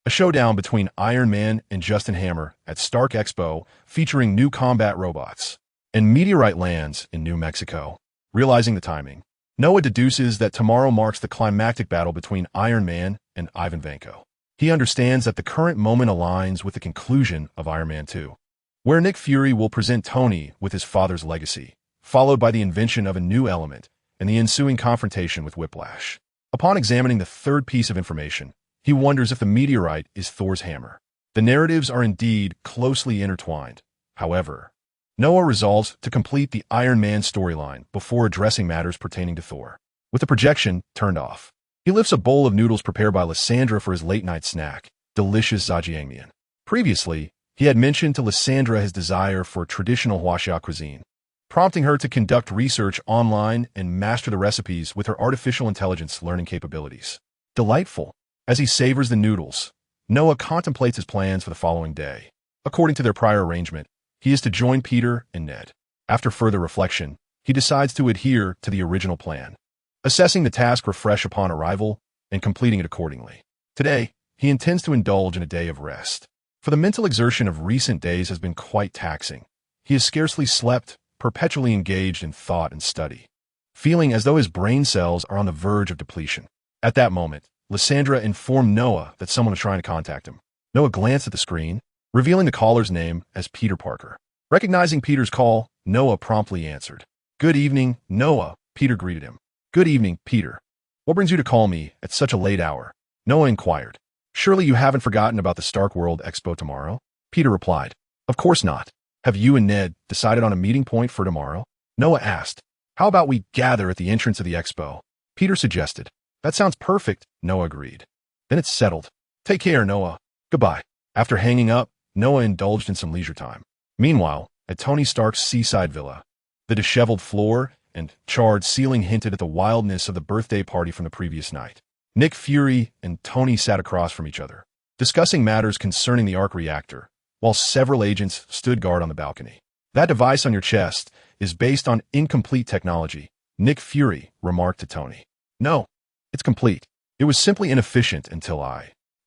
A showdown between Iron Man and Justin Hammer at Stark Expo featuring new combat robots. And meteorite lands in New Mexico. Realizing the timing, Noah deduces that tomorrow marks the climactic battle between Iron Man and Ivan Vanko. He understands that the current moment aligns with the conclusion of Iron Man 2, where Nick Fury will present Tony with his father's legacy, followed by the invention of a new element and the ensuing confrontation with Whiplash. Upon examining the third piece of information, he wonders if the meteorite is Thor's hammer. The narratives are indeed closely intertwined. However, Noah resolves to complete the Iron Man storyline before addressing matters pertaining to Thor. With the projection turned off, he lifts a bowl of noodles prepared by Lysandra for his late-night snack, delicious zhajiangmian. Previously, he had mentioned to Lysandra his desire for traditional Huaxia cuisine, prompting her to conduct research online and master the recipes with her artificial intelligence learning capabilities. Delightful. As he savors the noodles, Noah contemplates his plans for the following day. According to their prior arrangement, he is to join Peter and Ned. After further reflection, he decides to adhere to the original plan, assessing the task fresh upon arrival and completing it accordingly. Today, he intends to indulge in a day of rest, for the mental exertion of recent days has been quite taxing. He has scarcely slept, perpetually engaged in thought and study. feeling as though his brain cells are on the verge of depletion. At that moment, Lysandra informed Noah that someone was trying to contact him. Noah glanced at the screen, revealing the caller's name as Peter Parker. Recognizing Peter's call, Noah promptly answered. "Good evening, Noah," Peter greeted him. "Good evening, Peter. What brings you to call me at such a late hour?" Noah inquired. "Surely you haven't forgotten about the Stark World Expo tomorrow?" Peter replied. "Of course not. Have you and Ned decided on a meeting point for tomorrow?" Noah asked. "How about we gather at the entrance of the expo?" Peter suggested. "That sounds perfect," Noah agreed. "Then it's settled. Take care, Noah. Goodbye." After hanging up, Noah indulged in some leisure time. Meanwhile, at Tony Stark's seaside villa, the disheveled floor and charred ceiling hinted at the wildness of the birthday party from the previous night. Nick Fury and Tony sat across from each other, discussing matters concerning the arc reactor, while several agents stood guard on the balcony. "That device on your chest is based on incomplete technology," Nick Fury remarked to Tony. "No, it's complete. It was simply inefficient until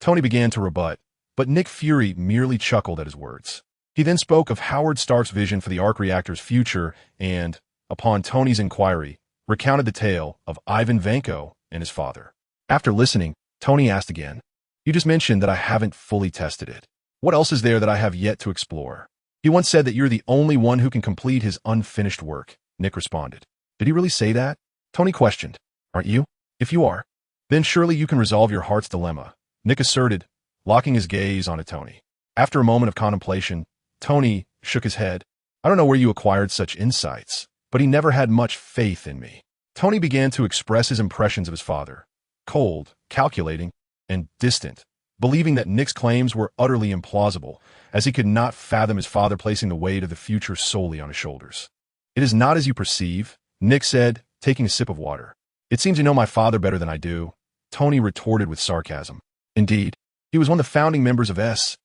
Tony began to rebut, but Nick Fury merely chuckled at his words. He then spoke of Howard Stark's vision for the arc reactor's future and, upon Tony's inquiry, recounted the tale of Ivan Vanko and his father. After listening, Tony asked again, "You just mentioned that I haven't fully tested it. What else is there that I have yet to explore?" "He once said that you're the only one who can complete his unfinished work," Nick responded. "Did he really say that?" Tony questioned. "Aren't you? If you are, then surely you can resolve your heart's dilemma," Nick asserted, locking his gaze onto Tony. After a moment of contemplation, Tony shook his head. "I don't know where you acquired such insights, but he never had much faith in me." Tony began to express his impressions of his father. Cold, calculating, and distant, believing that Nick's claims were utterly implausible, as he could not fathom his father placing the weight of the future solely on his shoulders. "It is not as you perceive," Nick said, taking a sip of water. "It seems you know my father better than I do," Tony retorted with sarcasm. "Indeed, he was one of the founding members of SHIELD,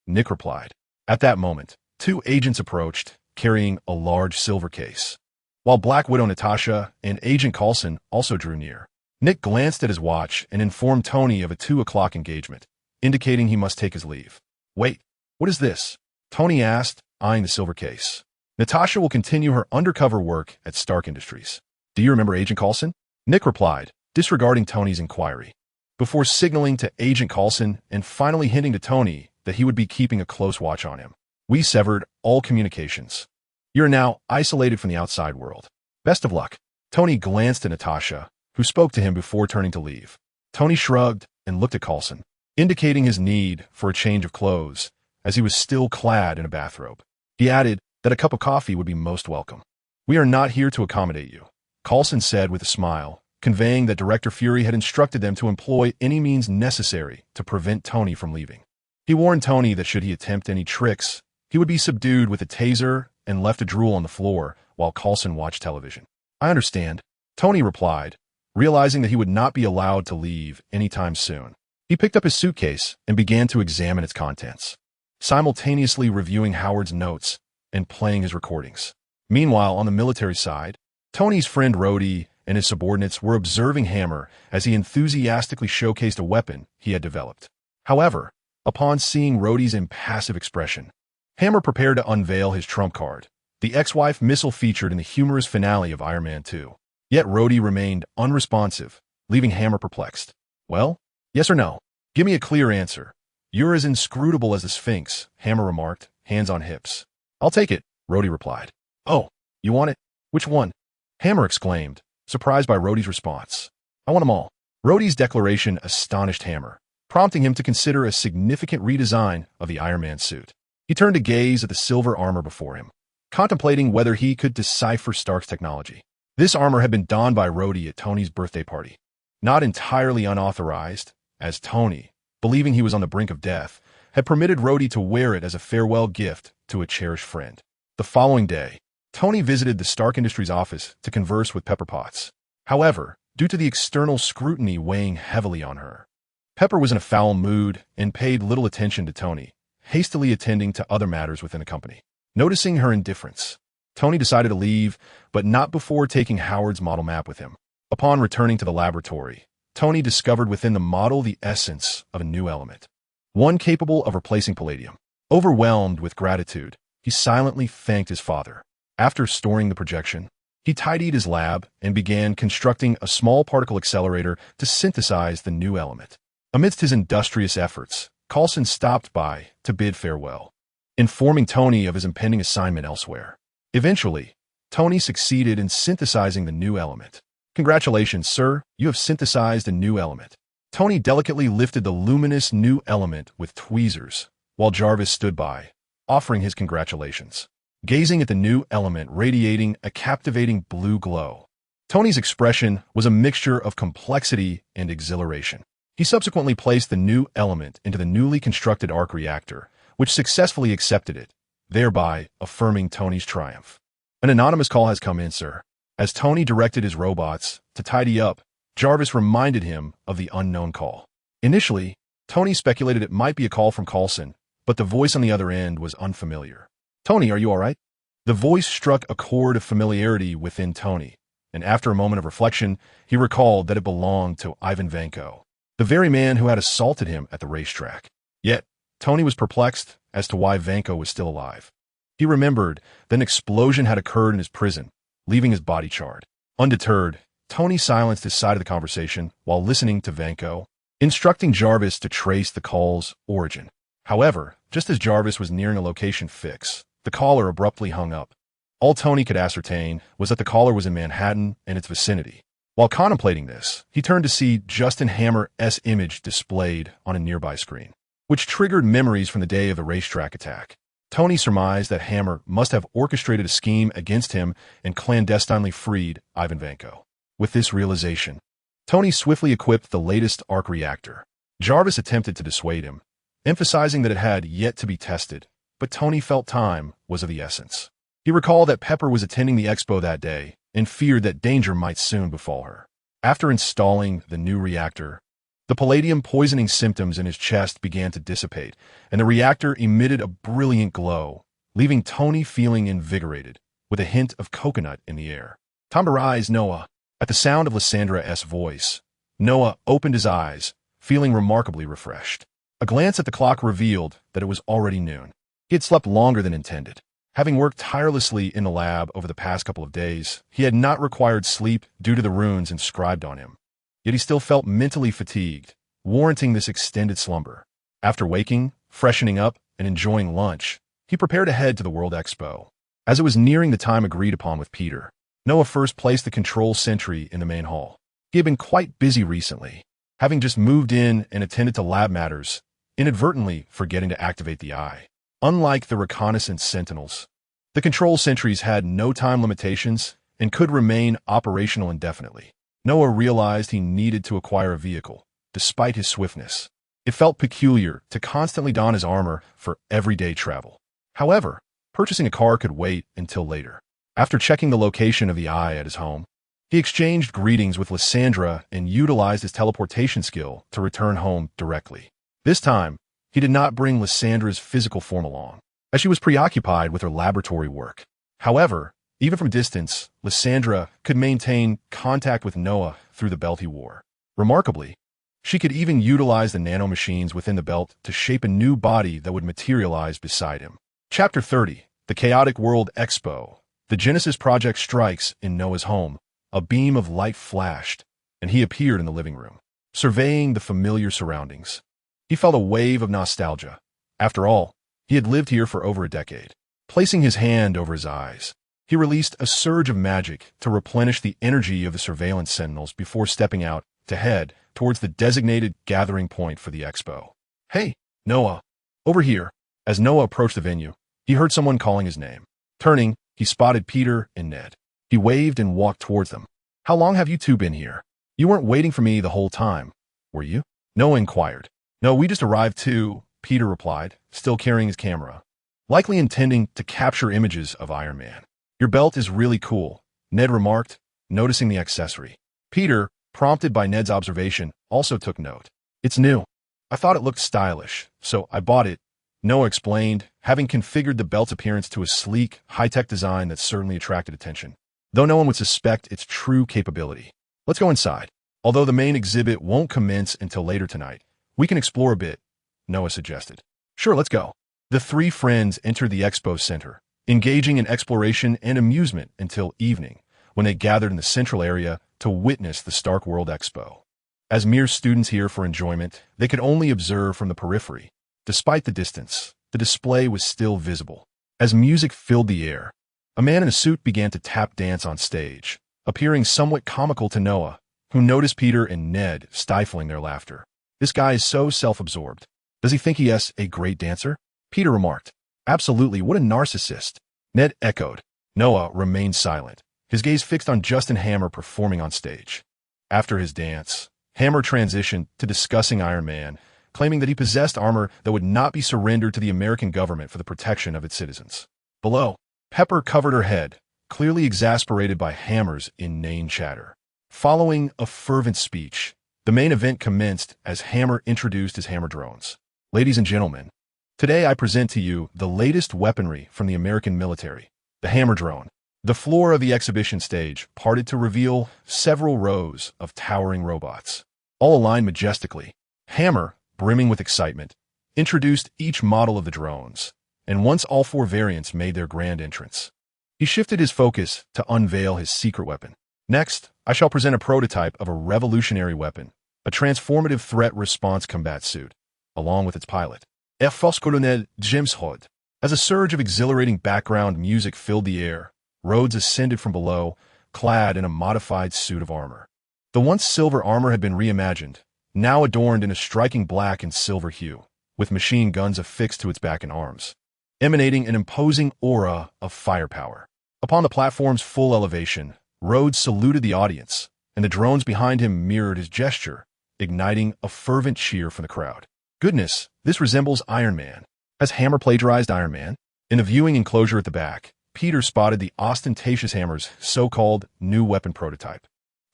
Nick replied. At that moment, two agents approached, carrying a large silver case. While Black Widow Natasha and Agent Coulson also drew near. Nick glanced at his watch and informed Tony of a 2 o'clock engagement, indicating he must take his leave. "Wait, what is this?" Tony asked, eyeing the silver case. "Natasha will continue her undercover work at Stark Industries. Do you remember Agent Coulson?" Nick replied, disregarding Tony's inquiry, before signaling to Agent Coulson and finally hinting to Tony that he would be keeping a close watch on him. "We severed all communications. You're now isolated from the outside world. Best of luck." Tony glanced at Natasha, who spoke to him before turning to leave. Tony shrugged and looked at Coulson, indicating his need for a change of clothes, as he was still clad in a bathrobe. He added that a cup of coffee would be most welcome. "We are not here to accommodate you," Coulson said with a smile, conveying that Director Fury had instructed them to employ any means necessary to prevent Tony from leaving. He warned Tony that should he attempt any tricks, he would be subdued with a taser and left to drool on the floor while Coulson watched television. "I understand," Tony replied, realizing that he would not be allowed to leave anytime soon. He picked up his suitcase and began to examine its contents, simultaneously reviewing Howard's notes and playing his recordings. Meanwhile, on the military side, Tony's friend Rhodey and his subordinates were observing Hammer as he enthusiastically showcased a weapon he had developed. However, upon seeing Rhodey's impassive expression, Hammer prepared to unveil his trump card, the ex-wife missile featured in the humorous finale of Iron Man 2. Yet Rhodey remained unresponsive, leaving Hammer perplexed. "Well, yes or no? Give me a clear answer. You're as inscrutable as the Sphinx," Hammer remarked, hands on hips. "I'll take it," Rhodey replied. "Oh, you want it? Which one?" Hammer exclaimed, surprised by Rhodey's response. "I want them all." Rhodey's declaration astonished Hammer, prompting him to consider a significant redesign of the Iron Man suit. He turned to gaze at the silver armor before him, contemplating whether he could decipher Stark's technology. This armor had been donned by Rhodey at Tony's birthday party, not entirely unauthorized, as Tony, believing he was on the brink of death, had permitted Rhodey to wear it as a farewell gift to a cherished friend. The following day, Tony visited the Stark Industries office to converse with Pepper Potts. However, due to the external scrutiny weighing heavily on her, Pepper was in a foul mood and paid little attention to Tony, hastily attending to other matters within the company. Noticing her indifference, Tony decided to leave, but not before taking Howard's model map with him. Upon returning to the laboratory, Tony discovered within the model the essence of a new element, one capable of replacing palladium. Overwhelmed with gratitude, he silently thanked his father. After storing the projection, he tidied his lab and began constructing a small particle accelerator to synthesize the new element. Amidst his industrious efforts, Coulson stopped by to bid farewell, informing Tony of his impending assignment elsewhere. Eventually, Tony succeeded in synthesizing the new element. "Congratulations, sir, you have synthesized a new element." Tony delicately lifted the luminous new element with tweezers, while Jarvis stood by, offering his congratulations, gazing at the new element radiating a captivating blue glow. Tony's expression was a mixture of complexity and exhilaration. He subsequently placed the new element into the newly constructed arc reactor, which successfully accepted it, thereby affirming Tony's triumph. "An anonymous call has come in, sir." As Tony directed his robots to tidy up, Jarvis reminded him of the unknown call. Initially, Tony speculated it might be a call from Coulson, but the voice on the other end was unfamiliar. "Tony, are you all right?" The voice struck a chord of familiarity within Tony, and after a moment of reflection, he recalled that it belonged to Ivan Vanko, the very man who had assaulted him at the racetrack. Yet, Tony was perplexed as to why Vanko was still alive. He remembered that an explosion had occurred in his prison, leaving his body charred. Undeterred, Tony silenced his side of the conversation while listening to Vanko, instructing Jarvis to trace the call's origin. However, just as Jarvis was nearing a location fix, the caller abruptly hung up. All Tony could ascertain was that the caller was in Manhattan and its vicinity. While contemplating this, he turned to see Justin Hammer's image displayed on a nearby screen, which triggered memories from the day of the racetrack attack. Tony surmised that Hammer must have orchestrated a scheme against him and clandestinely freed Ivan Vanko. With this realization, Tony swiftly equipped the latest arc reactor. Jarvis attempted to dissuade him, emphasizing that it had yet to be tested, but Tony felt time was of the essence. He recalled that Pepper was attending the expo that day and feared that danger might soon befall her. After installing the new reactor, the palladium poisoning symptoms in his chest began to dissipate, and the reactor emitted a brilliant glow, leaving Tony feeling invigorated, with a hint of coconut in the air. "Time to rise, Noah." At the sound of Lyssandra's voice, Noah opened his eyes, feeling remarkably refreshed. A glance at the clock revealed that it was already noon. He had slept longer than intended. Having worked tirelessly in the lab over the past couple of days, he had not required sleep due to the runes inscribed on him. Yet he still felt mentally fatigued, warranting this extended slumber. After waking, freshening up, and enjoying lunch, he prepared to head to the World Expo. As it was nearing the time agreed upon with Peter, Noah first placed the control sentry in the main hall. He had been quite busy recently, having just moved in and attended to lab matters, inadvertently forgetting to activate the eye. Unlike the reconnaissance sentinels, the control sentries had no time limitations and could remain operational indefinitely. Noah realized he needed to acquire a vehicle, despite his swiftness. It felt peculiar to constantly don his armor for everyday travel. However, purchasing a car could wait until later. After checking the location of the eye at his home, he exchanged greetings with Lysandra and utilized his teleportation skill to return home directly. This time, he did not bring Lysandra's physical form along, as she was preoccupied with her laboratory work. However, even from distance, Lysandra could maintain contact with Noah through the belt he wore. Remarkably, she could even utilize the nanomachines within the belt to shape a new body that would materialize beside him. Chapter 30, The Chaotic World Expo. The Genesis Project strikes in Noah's home. A beam of light flashed, and he appeared in the living room, surveying the familiar surroundings. He felt a wave of nostalgia. After all, he had lived here for over a decade. Placing his hand over his eyes, he released a surge of magic to replenish the energy of the surveillance sentinels before stepping out to head towards the designated gathering point for the expo. "Hey, Noah, over here." As Noah approached the venue, he heard someone calling his name. Turning, he spotted Peter and Ned. He waved and walked towards them. "How long have you two been here? You weren't waiting for me the whole time, were you?" Noah inquired. "No, we just arrived too," Peter replied, still carrying his camera, likely intending to capture images of Iron Man. "Your belt is really cool," Ned remarked, noticing the accessory. Peter, prompted by Ned's observation, also took note. "It's new. I thought it looked stylish, so I bought it," Noah explained, having configured the belt's appearance to a sleek, high-tech design that certainly attracted attention, though no one would suspect its true capability. "Let's go inside. Although the main exhibit won't commence until later tonight, we can explore a bit," Noah suggested. "Sure, let's go." The three friends entered the expo center, engaging in exploration and amusement until evening, when they gathered in the central area to witness the Stark World Expo. As mere students here for enjoyment, they could only observe from the periphery. Despite the distance, the display was still visible. As music filled the air, a man in a suit began to tap dance on stage, appearing somewhat comical to Noah, who noticed Peter and Ned stifling their laughter. This guy is so self-absorbed. Does he think he is a great dancer? Peter remarked. Absolutely, what a narcissist. Ned echoed. Noah remained silent, his gaze fixed on Justin Hammer performing on stage. After his dance, Hammer transitioned to discussing Iron Man, claiming that he possessed armor that would not be surrendered to the American government for the protection of its citizens. Below, Pepper covered her head, clearly exasperated by Hammer's inane chatter. Following a fervent speech, the main event commenced as Hammer introduced his hammer drones. Ladies and gentlemen, today I present to you the latest weaponry from the American military, the hammer drone. The floor of the exhibition stage parted to reveal several rows of towering robots, all aligned majestically. Hammer, brimming with excitement, introduced each model of the drones, and once all 4 variants made their grand entrance, he shifted his focus to unveil his secret weapon. Next, I shall present a prototype of a revolutionary weapon, a transformative threat response combat suit, along with its pilot, Air Force Colonel James Hood. As a surge of exhilarating background music filled the air, Rhodes ascended from below, clad in a modified suit of armor. The once silver armor had been reimagined, now adorned in a striking black and silver hue, with machine guns affixed to its back and arms, emanating an imposing aura of firepower. Upon the platform's full elevation, Rhodes saluted the audience, and the drones behind him mirrored his gesture, igniting a fervent cheer from the crowd. Goodness, this resembles Iron Man. Has Hammer plagiarized Iron Man? In the viewing enclosure at the back, Peter spotted the ostentatious Hammer's so-called new weapon prototype,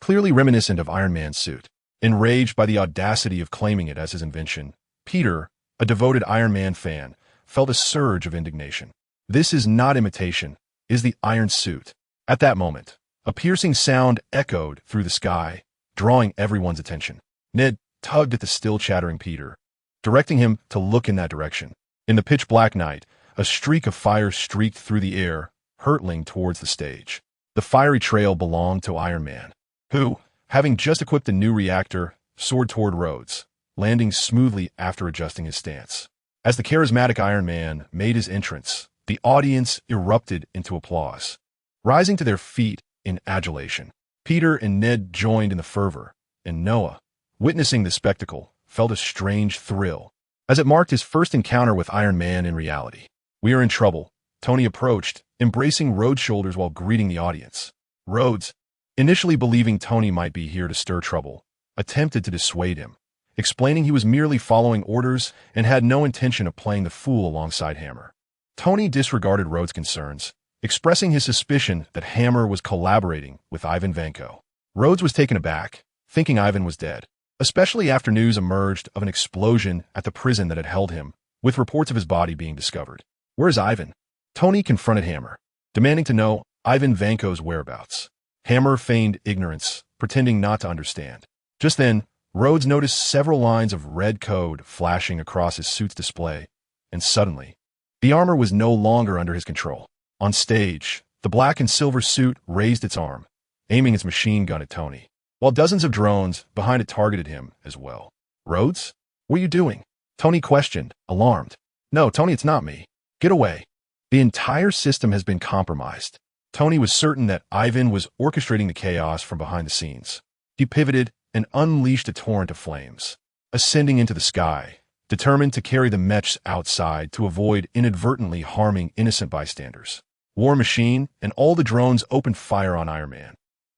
clearly reminiscent of Iron Man's suit. Enraged by the audacity of claiming it as his invention, Peter, a devoted Iron Man fan, felt a surge of indignation. This is not imitation, is the Iron Suit. At that moment, a piercing sound echoed through the sky, drawing everyone's attention. Ned tugged at the still chattering Peter, directing him to look in that direction. In the pitch-black night, a streak of fire streaked through the air, hurtling towards the stage. The fiery trail belonged to Iron Man, who, having just equipped a new reactor, soared toward Rhodes, landing smoothly after adjusting his stance. As the charismatic Iron Man made his entrance, the audience erupted into applause. Rising to their feet in adulation, Peter and Ned joined in the fervor, and Noah, witnessing the spectacle, felt a strange thrill, as it marked his first encounter with Iron Man in reality. We are in trouble, Tony approached, embracing Rhodes' shoulders while greeting the audience. Rhodes, initially believing Tony might be here to stir trouble, attempted to dissuade him, explaining he was merely following orders and had no intention of playing the fool alongside Hammer. Tony disregarded Rhodes' concerns, expressing his suspicion that Hammer was collaborating with Ivan Vanko. Rhodes was taken aback, thinking Ivan was dead, especially after news emerged of an explosion at the prison that had held him, with reports of his body being discovered. Where's Ivan? Tony confronted Hammer, demanding to know Ivan Vanko's whereabouts. Hammer feigned ignorance, pretending not to understand. Just then, Rhodes noticed several lines of red code flashing across his suit's display, and suddenly, the armor was no longer under his control. On stage, the black and silver suit raised its arm, aiming its machine gun at Tony, while dozens of drones behind it targeted him as well. Rhodes? What are you doing? Tony questioned, alarmed. No, Tony, it's not me. Get away. The entire system has been compromised. Tony was certain that Ivan was orchestrating the chaos from behind the scenes. He pivoted and unleashed a torrent of flames, ascending into the sky, determined to carry the mechs outside to avoid inadvertently harming innocent bystanders. War Machine and all the drones opened fire on Iron Man,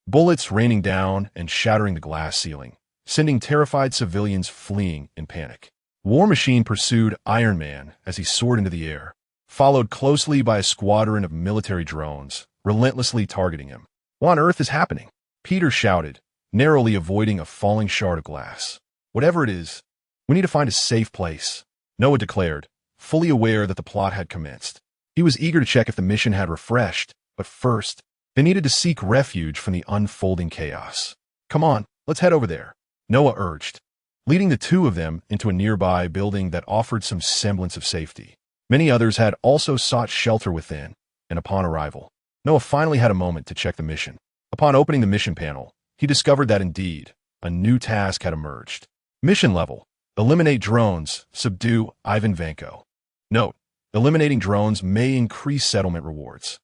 bullets raining down and shattering the glass ceiling, sending terrified civilians fleeing in panic. War Machine pursued Iron Man as he soared into the air, followed closely by a squadron of military drones, relentlessly targeting him. What on earth is happening? Peter shouted, narrowly avoiding a falling shard of glass. Whatever it is, we need to find a safe place, Noah declared, fully aware that the plot had commenced. He was eager to check if the mission had refreshed, but first, they needed to seek refuge from the unfolding chaos. Come on, let's head over there, Noah urged, leading the two of them into a nearby building that offered some semblance of safety. Many others had also sought shelter within, and upon arrival, Noah finally had a moment to check the mission. Upon opening the mission panel, he discovered that indeed, a new task had emerged. Mission level: eliminate drones, subdue Ivan Vanko. Note: eliminating drones may increase settlement rewards.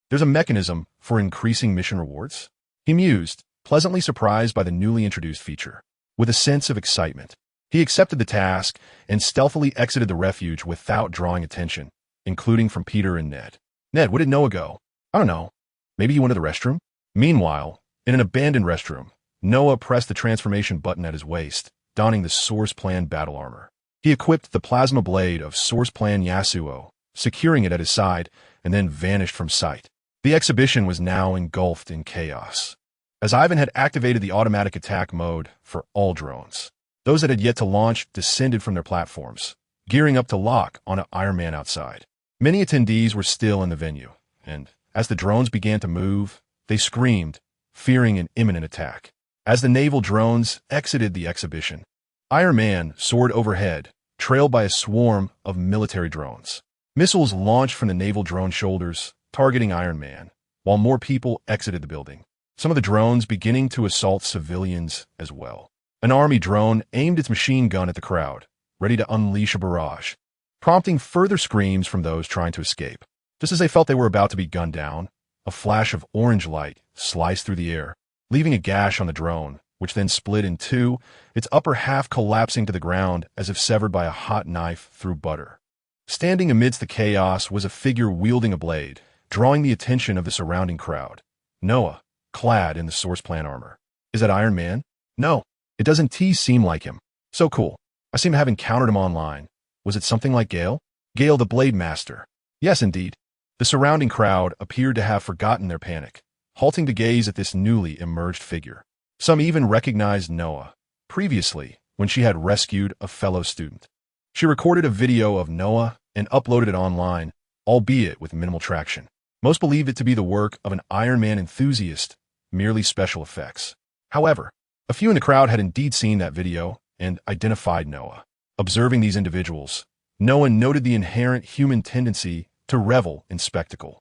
There's a mechanism for increasing mission rewards? He mused, pleasantly surprised by the newly introduced feature. With a sense of excitement, he accepted the task and stealthily exited the refuge without drawing attention, including from Peter and Ned. Ned, where did Noah go? I don't know. Maybe he went to the restroom? Meanwhile, in an abandoned restroom, Noah pressed the transformation button at his waist, donning the Source Plan battle armor. He equipped the plasma blade of Source Plan Yasuo, securing it at his side, and then vanished from sight. The exhibition was now engulfed in chaos, as Ivan had activated the automatic attack mode for all drones. Those that had yet to launch descended from their platforms, gearing up to lock on an Iron Man outside. Many attendees were still in the venue, and as the drones began to move, they screamed, fearing an imminent attack. As the naval drones exited the exhibition, Iron Man soared overhead, trailed by a swarm of military drones. Missiles launched from the naval drone shoulders, targeting Iron Man, while more people exited the building. Some of the drones beginning to assault civilians as well. An army drone aimed its machine gun at the crowd, ready to unleash a barrage, prompting further screams from those trying to escape. Just as they felt they were about to be gunned down, a flash of orange light sliced through the air, leaving a gash on the drone, which then split in two, its upper half collapsing to the ground as if severed by a hot knife through butter. Standing amidst the chaos was a figure wielding a blade, drawing the attention of the surrounding crowd. Noah, clad in the Source Plan armor. Is that Iron Man? No, it doesn't seem like him. So cool. I seem to have encountered him online. Was it something like Gale? Gale the Blade Master. Yes, indeed. The surrounding crowd appeared to have forgotten their panic, halting to gaze at this newly emerged figure. Some even recognized Noah, previously when she had rescued a fellow student. She recorded a video of Noah and uploaded it online, albeit with minimal traction. Most believed it to be the work of an Iron Man enthusiast, merely special effects. However, a few in the crowd had indeed seen that video and identified Noah. Observing these individuals, Noah noted the inherent human tendency to revel in spectacle,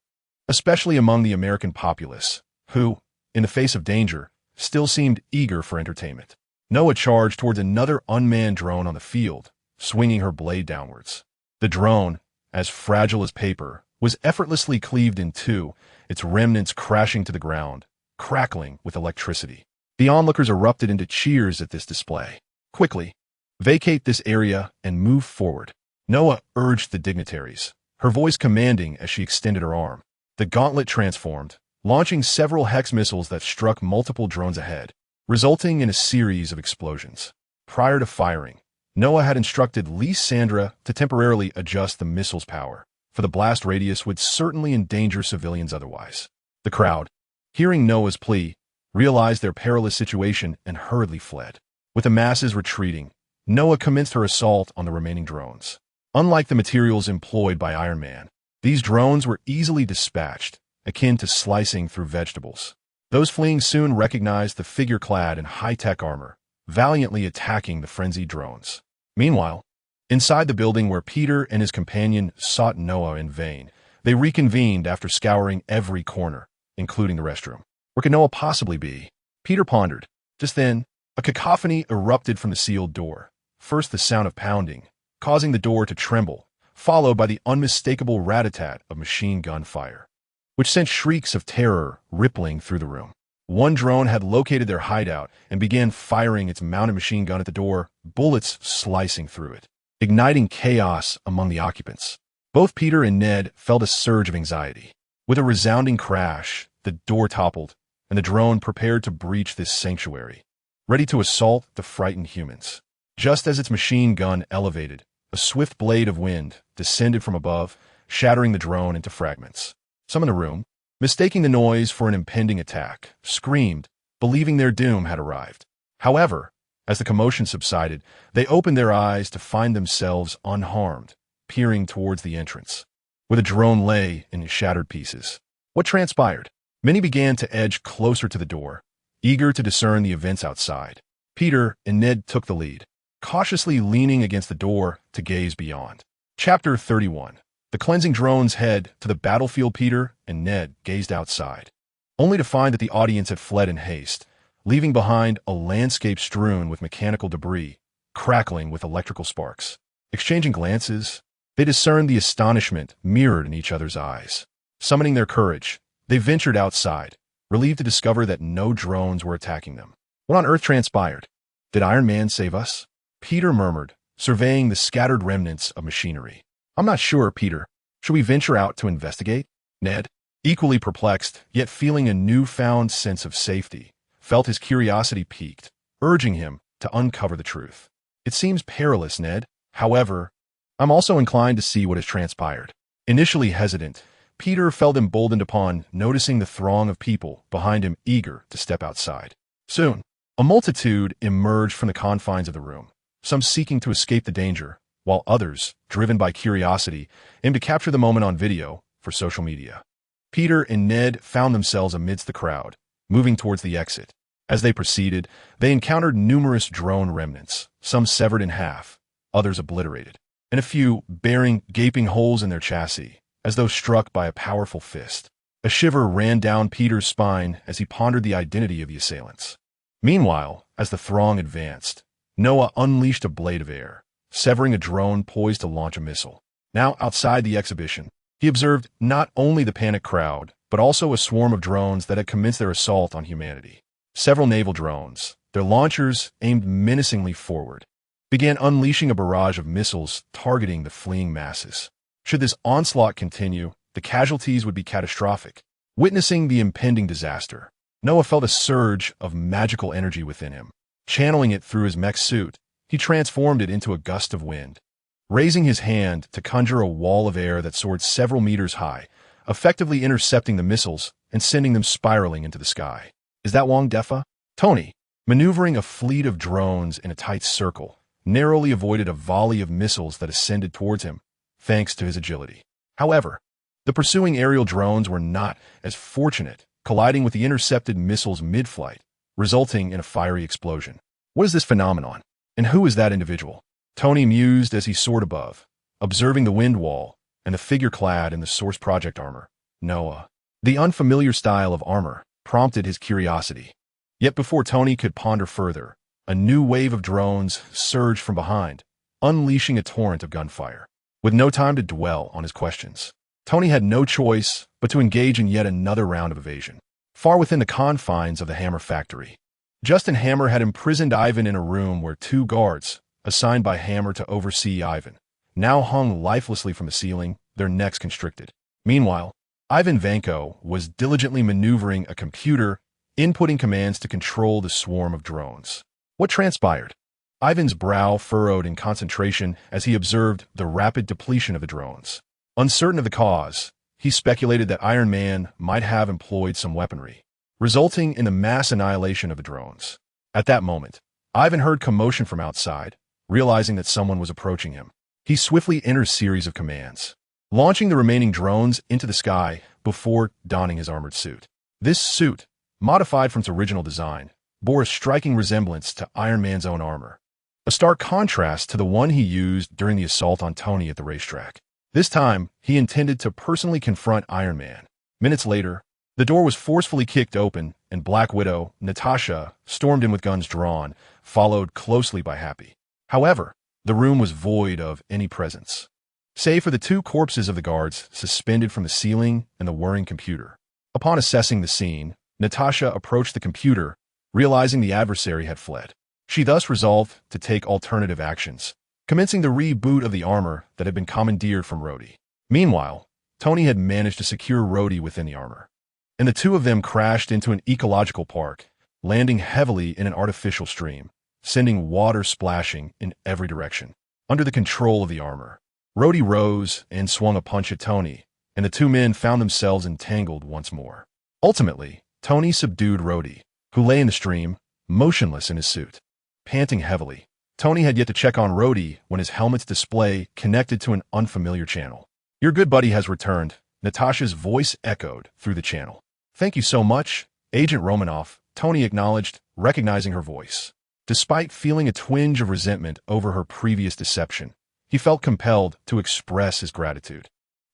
especially among the American populace, who, in the face of danger, still seemed eager for entertainment. Noah charged towards another unmanned drone on the field, swinging her blade downwards. The drone, as fragile as paper, was effortlessly cleaved in two, its remnants crashing to the ground, crackling with electricity. The onlookers erupted into cheers at this display. Quickly, vacate this area and move forward, Noah urged the dignitaries, her voice commanding as she extended her arm. The gauntlet transformed, launching several hex missiles that struck multiple drones ahead, resulting in a series of explosions. Prior to firing, Noah had instructed Sandra to temporarily adjust the missile's power, for the blast radius would certainly endanger civilians otherwise. The crowd, hearing Noah's plea, realized their perilous situation and hurriedly fled. With the masses retreating, Noah commenced her assault on the remaining drones. Unlike the materials employed by Iron Man, these drones were easily dispatched, akin to slicing through vegetables. Those fleeing soon recognized the figure clad in high-tech armor, valiantly attacking the frenzied drones. Meanwhile, inside the building where Peter and his companion sought Noah in vain, they reconvened after scouring every corner, including the restroom. Where could Noah possibly be? Peter pondered. Just then, a cacophony erupted from the sealed door. First the sound of pounding, causing the door to tremble, followed by the unmistakable rat-a-tat of machine gun fire, which sent shrieks of terror rippling through the room. One drone had located their hideout and began firing its mounted machine gun at the door, bullets slicing through it, igniting chaos among the occupants. Both Peter and Ned felt a surge of anxiety. With a resounding crash, the door toppled, and the drone prepared to breach this sanctuary, ready to assault the frightened humans. Just as its machine gun elevated, a swift blade of wind descended from above, shattering the drone into fragments. Some in the room, mistaking the noise for an impending attack, screamed, believing their doom had arrived. However, as the commotion subsided, they opened their eyes to find themselves unharmed, peering towards the entrance, where the drone lay in shattered pieces. What transpired? Many began to edge closer to the door, eager to discern the events outside. Peter and Ned took the lead, cautiously leaning against the door to gaze beyond. Chapter 31. The cleansing drones head to the battlefield. Peter and Ned gazed outside, only to find that the audience had fled in haste, leaving behind a landscape strewn with mechanical debris, crackling with electrical sparks. Exchanging glances, they discerned the astonishment mirrored in each other's eyes. Summoning their courage, they ventured outside, relieved to discover that no drones were attacking them. What on earth transpired? Did Iron Man save us? Peter murmured, surveying the scattered remnants of machinery. I'm not sure, Peter. Should we venture out to investigate? Ned, equally perplexed, yet feeling a newfound sense of safety, felt his curiosity piqued, urging him to uncover the truth. It seems perilous, Ned. However, I'm also inclined to see what has transpired. Initially hesitant, Peter felt emboldened upon noticing the throng of people behind him eager to step outside. Soon, a multitude emerged from the confines of the room, some seeking to escape the danger, while others, driven by curiosity, aimed to capture the moment on video for social media. Peter and Ned found themselves amidst the crowd, moving towards the exit. As they proceeded, they encountered numerous drone remnants, some severed in half, others obliterated, and a few bearing gaping holes in their chassis, as though struck by a powerful fist. A shiver ran down Peter's spine as he pondered the identity of the assailants. Meanwhile, as the throng advanced, Noah unleashed a blade of air, severing a drone poised to launch a missile. Now outside the exhibition, he observed not only the panicked crowd, but also a swarm of drones that had commenced their assault on humanity. Several naval drones, their launchers aimed menacingly forward, began unleashing a barrage of missiles targeting the fleeing masses. Should this onslaught continue, the casualties would be catastrophic. Witnessing the impending disaster, Noah felt a surge of magical energy within him. Channeling it through his mech suit, he transformed it into a gust of wind, raising his hand to conjure a wall of air that soared several meters high, effectively intercepting the missiles and sending them spiraling into the sky. Is that Wong Defa? Tony, maneuvering a fleet of drones in a tight circle, narrowly avoided a volley of missiles that ascended towards him, thanks to his agility. However, the pursuing aerial drones were not as fortunate, colliding with the intercepted missiles mid-flight, resulting in a fiery explosion. What is this phenomenon? And who is that individual? Tony mused as he soared above, observing the wind wall and the figure clad in the Source Project armor. Noah. The unfamiliar style of armor prompted his curiosity. Yet before Tony could ponder further, a new wave of drones surged from behind, unleashing a torrent of gunfire. With no time to dwell on his questions, Tony had no choice but to engage in yet another round of evasion. Far within the confines of the Hammer factory, Justin Hammer had imprisoned Ivan in a room where two guards, assigned by Hammer to oversee Ivan, now hung lifelessly from the ceiling, their necks constricted. Meanwhile, Ivan Vanko was diligently maneuvering a computer, inputting commands to control the swarm of drones. What transpired? Ivan's brow furrowed in concentration as he observed the rapid depletion of the drones. Uncertain of the cause, he speculated that Iron Man might have employed some weaponry, resulting in the mass annihilation of the drones. At that moment, Ivan heard commotion from outside, realizing that someone was approaching him. He swiftly entered a series of commands, launching the remaining drones into the sky before donning his armored suit. This suit, modified from its original design, bore a striking resemblance to Iron Man's own armor, a stark contrast to the one he used during the assault on Tony at the racetrack. This time, he intended to personally confront Iron Man. Minutes later, the door was forcefully kicked open, and Black Widow, Natasha, stormed in with guns drawn, followed closely by Happy. However, the room was void of any presence, save for the two corpses of the guards suspended from the ceiling and the whirring computer. Upon assessing the scene, Natasha approached the computer, realizing the adversary had fled. She thus resolved to take alternative actions, commencing the reboot of the armor that had been commandeered from Rhodey. Meanwhile, Tony had managed to secure Rhodey within the armor, and the two of them crashed into an ecological park, landing heavily in an artificial stream, sending water splashing in every direction. Under the control of the armor, Rhodey rose and swung a punch at Tony, and the two men found themselves entangled once more. Ultimately, Tony subdued Rhodey, who lay in the stream, motionless in his suit. Panting heavily, Tony had yet to check on Rhodey when his helmet's display connected to an unfamiliar channel. "Your good buddy has returned," Natasha's voice echoed through the channel. "Thank you so much, Agent Romanoff," Tony acknowledged, recognizing her voice. Despite feeling a twinge of resentment over her previous deception, he felt compelled to express his gratitude.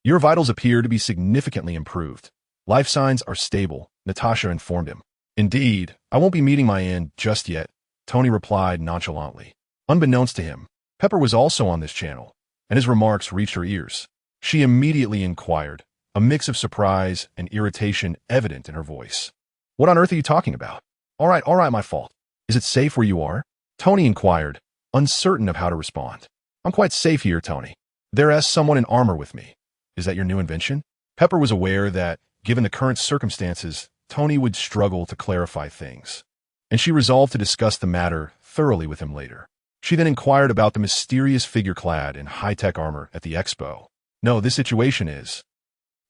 Your vitals appear to be significantly improved. Life signs are stable, Natasha informed him. Indeed, I won't be meeting my end just yet, Tony replied nonchalantly. Unbeknownst to him, Pepper was also on this channel, and his remarks reached her ears. She immediately inquired, a mix of surprise and irritation evident in her voice. What on earth are you talking about? All right, my fault. Is it safe where you are? Tony inquired, uncertain of how to respond. I'm quite safe here, Tony. There's someone in armor with me. Is that your new invention? Pepper was aware that, given the current circumstances, Tony would struggle to clarify things, and she resolved to discuss the matter thoroughly with him later. She then inquired about the mysterious figure clad in high-tech armor at the expo. No, this situation is...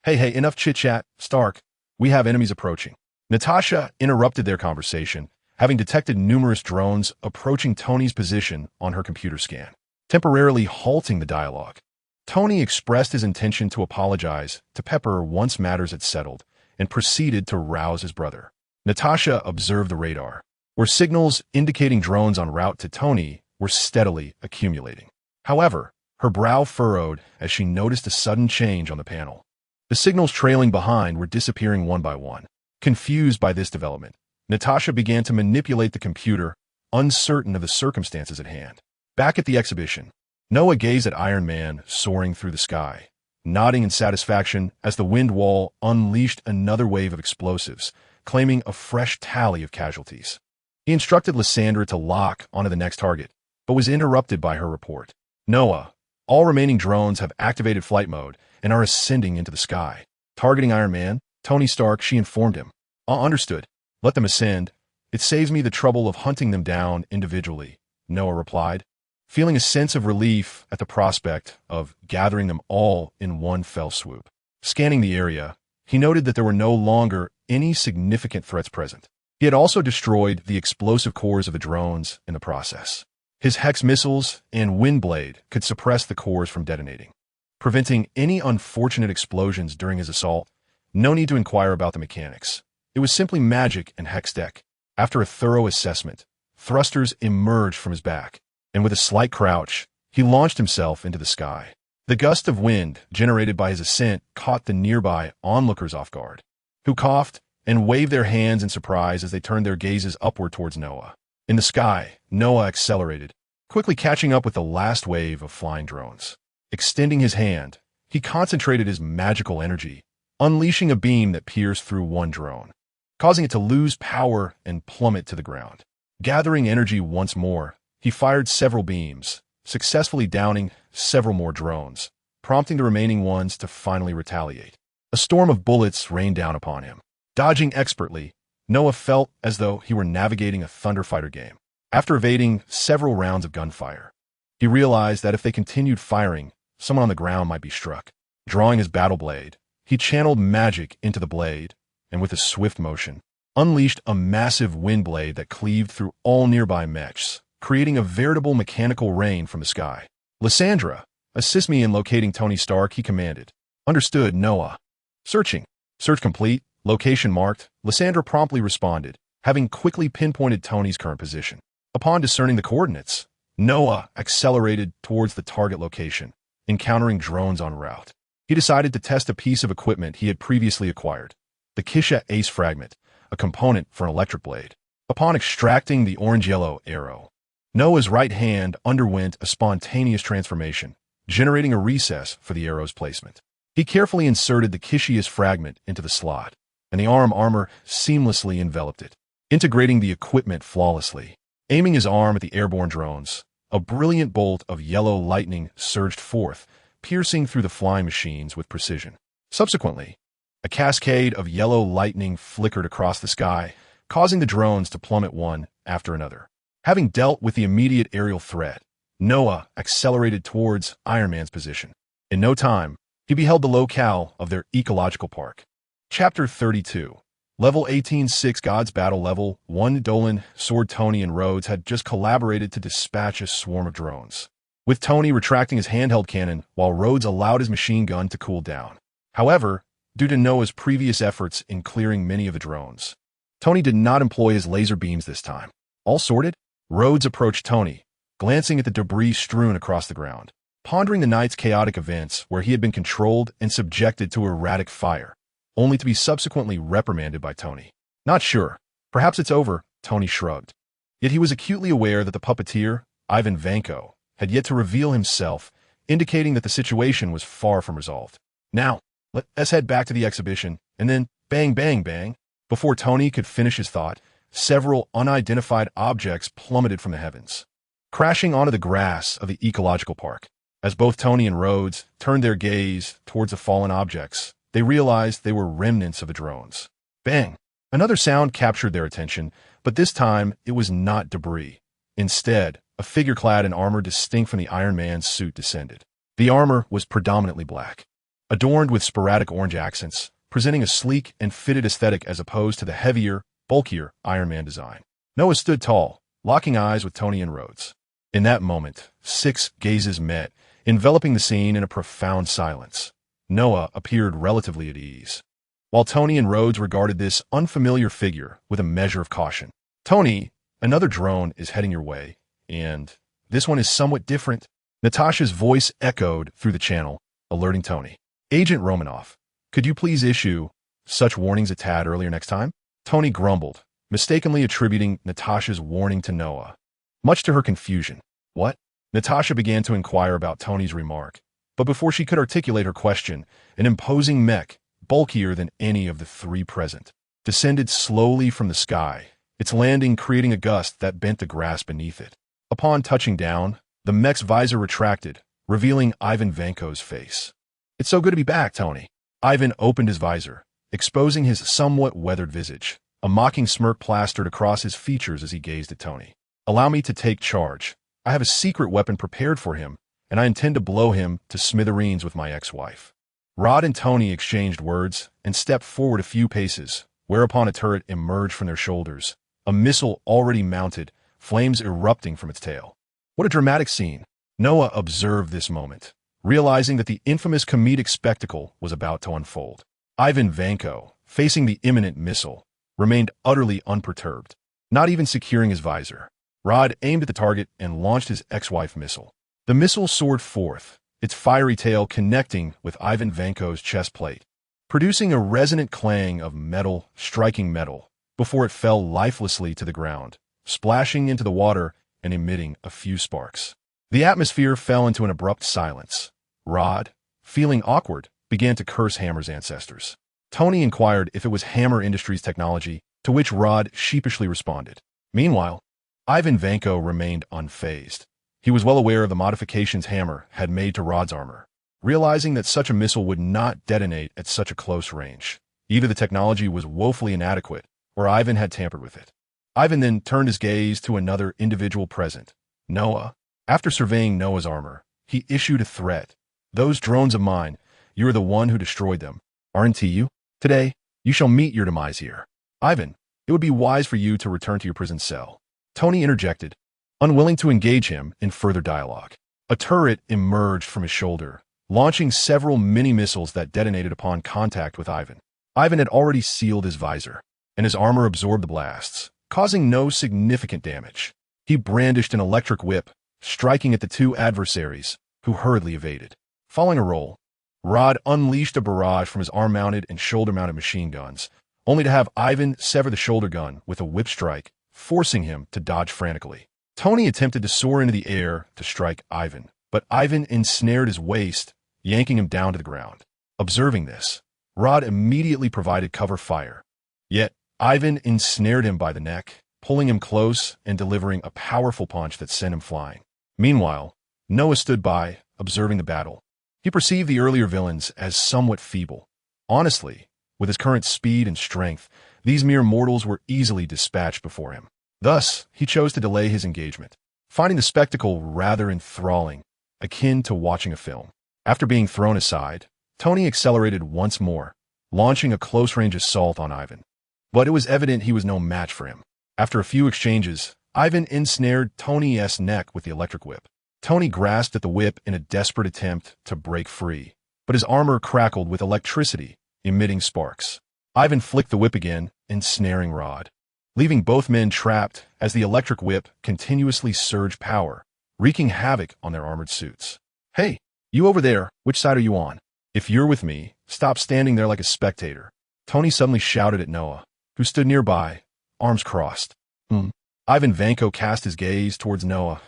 Hey, enough chit-chat, Stark. We have enemies approaching. Natasha interrupted their conversation, having detected numerous drones approaching Tony's position on her computer scan, temporarily halting the dialogue. Tony expressed his intention to apologize to Pepper once matters had settled and proceeded to rouse his brother. Natasha observed the radar, where signals indicating drones en route to Tony were steadily accumulating. However, her brow furrowed as she noticed a sudden change on the panel. The signals trailing behind were disappearing one by one. Confused by this development, Natasha began to manipulate the computer, uncertain of the circumstances at hand. Back at the exhibition, Noah gazed at Iron Man soaring through the sky, nodding in satisfaction as the wind wall unleashed another wave of explosives, claiming a fresh tally of casualties. He instructed Lysandra to lock onto the next target, but was interrupted by her report. Noah, all remaining drones have activated flight mode and are ascending into the sky. Targeting Iron Man, Tony Stark, she informed him. Understood. Let them ascend. It saves me the trouble of hunting them down individually, Noah replied, feeling a sense of relief at the prospect of gathering them all in one fell swoop. Scanning the area, he noted that there were no longer any significant threats present. He had also destroyed the explosive cores of the drones in the process. His hex missiles and windblade could suppress the cores from detonating, preventing any unfortunate explosions during his assault. No need to inquire about the mechanics. It was simply magic and hex tech. After a thorough assessment, thrusters emerged from his back, and with a slight crouch, he launched himself into the sky. The gust of wind generated by his ascent caught the nearby onlookers off guard, who coughed and waved their hands in surprise as they turned their gazes upward towards Noah. In the sky, Noah accelerated, quickly catching up with the last wave of flying drones. Extending his hand, he concentrated his magical energy, unleashing a beam that pierced through one drone, causing it to lose power and plummet to the ground. Gathering energy once more, he fired several beams, successfully downing several more drones, prompting the remaining ones to finally retaliate. A storm of bullets rained down upon him. Dodging expertly, Noah felt as though he were navigating a Thunder Fighter game. After evading several rounds of gunfire, he realized that if they continued firing, someone on the ground might be struck. Drawing his battle blade, he channeled magic into the blade, and with a swift motion, unleashed a massive wind blade that cleaved through all nearby mechs, creating a veritable mechanical rain from the sky. Lysandra, assist me in locating Tony Stark, he commanded. Understood, Noah. Searching. Search complete. Location marked. Lysandra promptly responded, having quickly pinpointed Tony's current position. Upon discerning the coordinates, Noah accelerated towards the target location, encountering drones en route. He decided to test a piece of equipment he had previously acquired, the Kisha Ace Fragment, a component for an electric blade. Upon extracting the orange-yellow arrow, Noah's right hand underwent a spontaneous transformation, generating a recess for the arrow's placement. He carefully inserted the Kishia's fragment into the slot, and the armor seamlessly enveloped it, integrating the equipment flawlessly. Aiming his arm at the airborne drones, a brilliant bolt of yellow lightning surged forth, piercing through the flying machines with precision. Subsequently, a cascade of yellow lightning flickered across the sky, causing the drones to plummet one after another. Having dealt with the immediate aerial threat, Noah accelerated towards Iron Man's position. In no time, he beheld the locale of their ecological park. Chapter 32. Level 18-6 God's Battle Level 1 Dolan, Sword Tony and Rhodes had just collaborated to dispatch a swarm of drones, with Tony retracting his handheld cannon while Rhodes allowed his machine gun to cool down. However, due to Noah's previous efforts in clearing many of the drones, Tony did not employ his laser beams this time. All sorted, Rhodes approached Tony, glancing at the debris strewn across the ground. pondering the night's chaotic events where he had been controlled and subjected to erratic fire, only to be subsequently reprimanded by Tony. Not sure. Perhaps it's over, Tony shrugged. Yet he was acutely aware that the puppeteer, Ivan Vanko, had yet to reveal himself, indicating that the situation was far from resolved. Now, let's head back to the exhibition, and then bang, bang, bang. Before Tony could finish his thought, several unidentified objects plummeted from the heavens, crashing onto the grass of the ecological park. As both Tony and Rhodes turned their gaze towards the fallen objects, they realized they were remnants of the drones. Bang! Another sound captured their attention, but this time it was not debris. Instead, a figure clad in armor distinct from the Iron Man's suit descended. The armor was predominantly black, adorned with sporadic orange accents, presenting a sleek and fitted aesthetic as opposed to the heavier, bulkier Iron Man design. Noah stood tall, locking eyes with Tony and Rhodes. In that moment, 6 gazes met, enveloping the scene in a profound silence. Noah appeared relatively at ease, while Tony and Rhodes regarded this unfamiliar figure with a measure of caution. Tony, another drone is heading your way, and this one is somewhat different. Natasha's voice echoed through the channel, alerting Tony. Agent Romanoff, could you please issue such warnings a tad earlier next time? Tony grumbled, mistakenly attributing Natasha's warning to Noah. Much to her confusion. What? Natasha began to inquire about Tony's remark, but before she could articulate her question, an imposing mech, bulkier than any of the 3 present, descended slowly from the sky, its landing creating a gust that bent the grass beneath it. Upon touching down, the mech's visor retracted, revealing Ivan Vanko's face. It's so good to be back, Tony. Ivan opened his visor, exposing his somewhat weathered visage. A mocking smirk plastered across his features as he gazed at Tony. Allow me to take charge. I have a secret weapon prepared for him, and I intend to blow him to smithereens with my ex-wife. Rod and Tony exchanged words and stepped forward a few paces, whereupon a turret emerged from their shoulders, a missile already mounted, flames erupting from its tail. What a dramatic scene. Noah observed this moment, realizing that the infamous comedic spectacle was about to unfold. Ivan Vanko, facing the imminent missile, remained utterly unperturbed, not even securing his visor. Rod aimed at the target and launched his ex-wife missile. The missile soared forth, its fiery tail connecting with Ivan Vanko's chest plate, producing a resonant clang of metal striking metal before it fell lifelessly to the ground, splashing into the water and emitting a few sparks. The atmosphere fell into an abrupt silence. Rod, feeling awkward, began to curse Hammer's ancestors. Tony inquired if it was Hammer Industries technology, to which Rod sheepishly responded. Meanwhile, Ivan Vanko remained unfazed. He was well aware of the modifications Hammer had made to Rod's armor, realizing that such a missile would not detonate at such a close range. Either the technology was woefully inadequate, or Ivan had tampered with it. Ivan then turned his gaze to another individual present, Noah. After surveying Noah's armor, he issued a threat. Those drones of mine, you are the one who destroyed them, aren't you? Today, you shall meet your demise here. Ivan, it would be wise for you to return to your prison cell. Tony interjected, unwilling to engage him in further dialogue. A turret emerged from his shoulder, launching several mini-missiles that detonated upon contact with Ivan. Ivan had already sealed his visor, and his armor absorbed the blasts, causing no significant damage. He brandished an electric whip, striking at the 2 adversaries, who hurriedly evaded. Following a roll, Rod unleashed a barrage from his arm-mounted and shoulder-mounted machine guns, only to have Ivan sever the shoulder gun with a whip strike, forcing him to dodge frantically. Tony attempted to soar into the air to strike Ivan, but Ivan ensnared his waist, yanking him down to the ground. Observing this, Rod immediately provided cover fire. Yet, Ivan ensnared him by the neck, pulling him close and delivering a powerful punch that sent him flying. Meanwhile, Noah stood by, observing the battle. He perceived the earlier villains as somewhat feeble. Honestly, with his current speed and strength, these mere mortals were easily dispatched before him. Thus, he chose to delay his engagement, finding the spectacle rather enthralling, akin to watching a film. After being thrown aside, Tony accelerated once more, launching a close-range assault on Ivan. But it was evident he was no match for him. After a few exchanges, Ivan ensnared Tony's neck with the electric whip. Tony grasped at the whip in a desperate attempt to break free, but his armor crackled with electricity, emitting sparks. Ivan flicked the whip again, ensnaring Rod, leaving both men trapped as the electric whip continuously surged power, wreaking havoc on their armored suits. Hey, you over there, which side are you on? If you're with me, stop standing there like a spectator. Tony suddenly shouted at Noah, who stood nearby, arms crossed. Ivan Vanko cast his gaze towards Noah.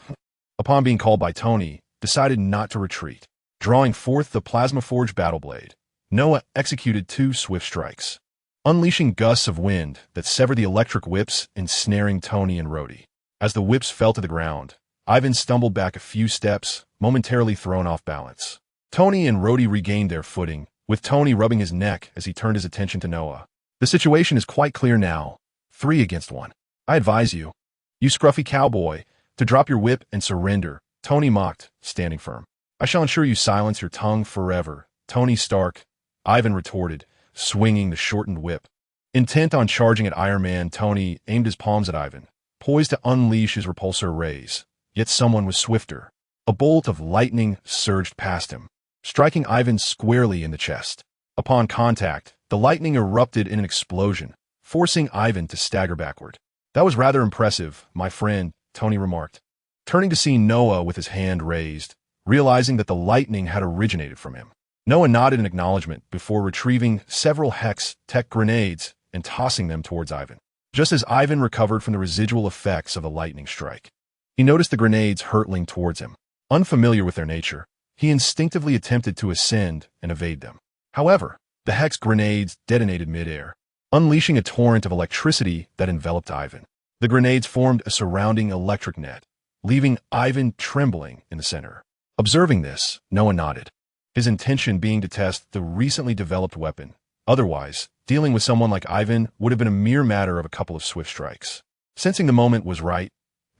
Upon being called by Tony, decided not to retreat. Drawing forth the plasma-forged battle blade, Noah executed 2 swift strikes, unleashing gusts of wind that severed the electric whips, ensnaring Tony and Rhodey. As the whips fell to the ground, Ivan stumbled back a few steps, momentarily thrown off balance. Tony and Rhodey regained their footing, with Tony rubbing his neck as he turned his attention to Noah. The situation is quite clear now. 3 against 1. I advise you, you scruffy cowboy, to drop your whip and surrender, Tony mocked, standing firm. I shall ensure you silence your tongue forever, Tony Stark, Ivan retorted, swinging the shortened whip. Intent on charging at Iron Man, Tony aimed his palms at Ivan, poised to unleash his repulsor rays. Yet someone was swifter. A bolt of lightning surged past him, striking Ivan squarely in the chest. Upon contact, the lightning erupted in an explosion, forcing Ivan to stagger backward. That was rather impressive, my friend, Tony remarked, turning to see Noah with his hand raised, realizing that the lightning had originated from him. Noah nodded in acknowledgement before retrieving several Hex tech grenades and tossing them towards Ivan. Just as Ivan recovered from the residual effects of the lightning strike, he noticed the grenades hurtling towards him. Unfamiliar with their nature, he instinctively attempted to ascend and evade them. However, the Hex grenades detonated midair, unleashing a torrent of electricity that enveloped Ivan. The grenades formed a surrounding electric net, leaving Ivan trembling in the center. Observing this, Noah nodded, his intention being to test the recently developed weapon. Otherwise, dealing with someone like Ivan would have been a mere matter of a couple of swift strikes. Sensing the moment was right,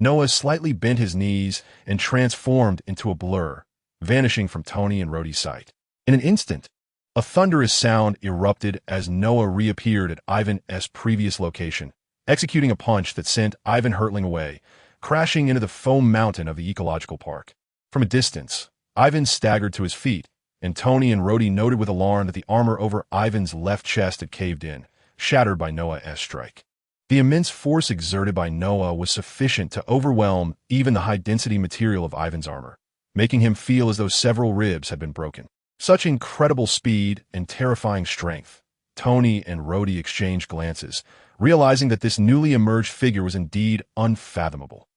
Noah slightly bent his knees and transformed into a blur, vanishing from Tony and Rhodey's sight. In an instant, a thunderous sound erupted as Noah reappeared at Ivan's previous location, executing a punch that sent Ivan hurtling away, crashing into the foam mountain of the ecological park. From a distance, Ivan staggered to his feet, and Tony and Rhodey noted with alarm that the armor over Ivan's left chest had caved in, shattered by Noah's strike. The immense force exerted by Noah was sufficient to overwhelm even the high-density material of Ivan's armor, making him feel as though several ribs had been broken. Such incredible speed and terrifying strength. Tony and Rhodey exchanged glances, realizing that this newly emerged figure was indeed unfathomable.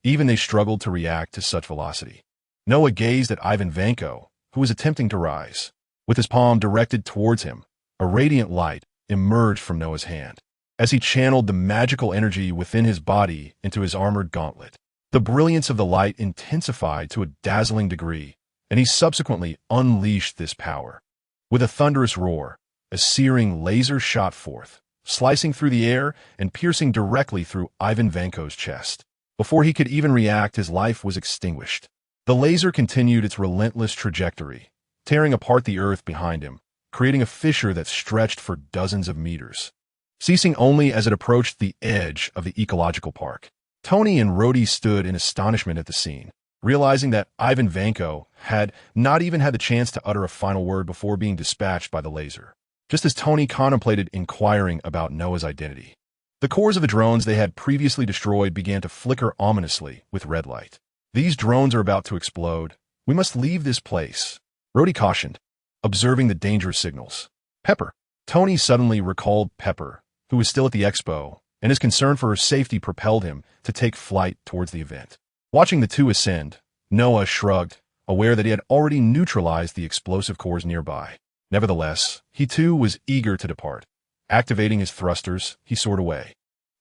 Even they struggled to react to such velocity. Noah gazed at Ivan Vanko, who was attempting to rise. With his palm directed towards him, a radiant light emerged from Noah's hand, as he channeled the magical energy within his body into his armored gauntlet. The brilliance of the light intensified to a dazzling degree, and he subsequently unleashed this power. With a thunderous roar, a searing laser shot forth, slicing through the air and piercing directly through Ivan Vanko's chest. Before he could even react, his life was extinguished. The laser continued its relentless trajectory, tearing apart the earth behind him, creating a fissure that stretched for dozens of meters, ceasing only as it approached the edge of the ecological park. Tony and Rhodey stood in astonishment at the scene, realizing that Ivan Vanko had not even had the chance to utter a final word before being dispatched by the laser. Just as Tony contemplated inquiring about Noah's identity, the cores of the drones they had previously destroyed began to flicker ominously with red light. These drones are about to explode. We must leave this place, Rhodey cautioned, observing the dangerous signals. Pepper. Tony suddenly recalled Pepper, who was still at the expo, and his concern for her safety propelled him to take flight towards the event. Watching the two ascend, Noah shrugged, aware that he had already neutralized the explosive cores nearby. Nevertheless, he too was eager to depart. Activating his thrusters, he soared away.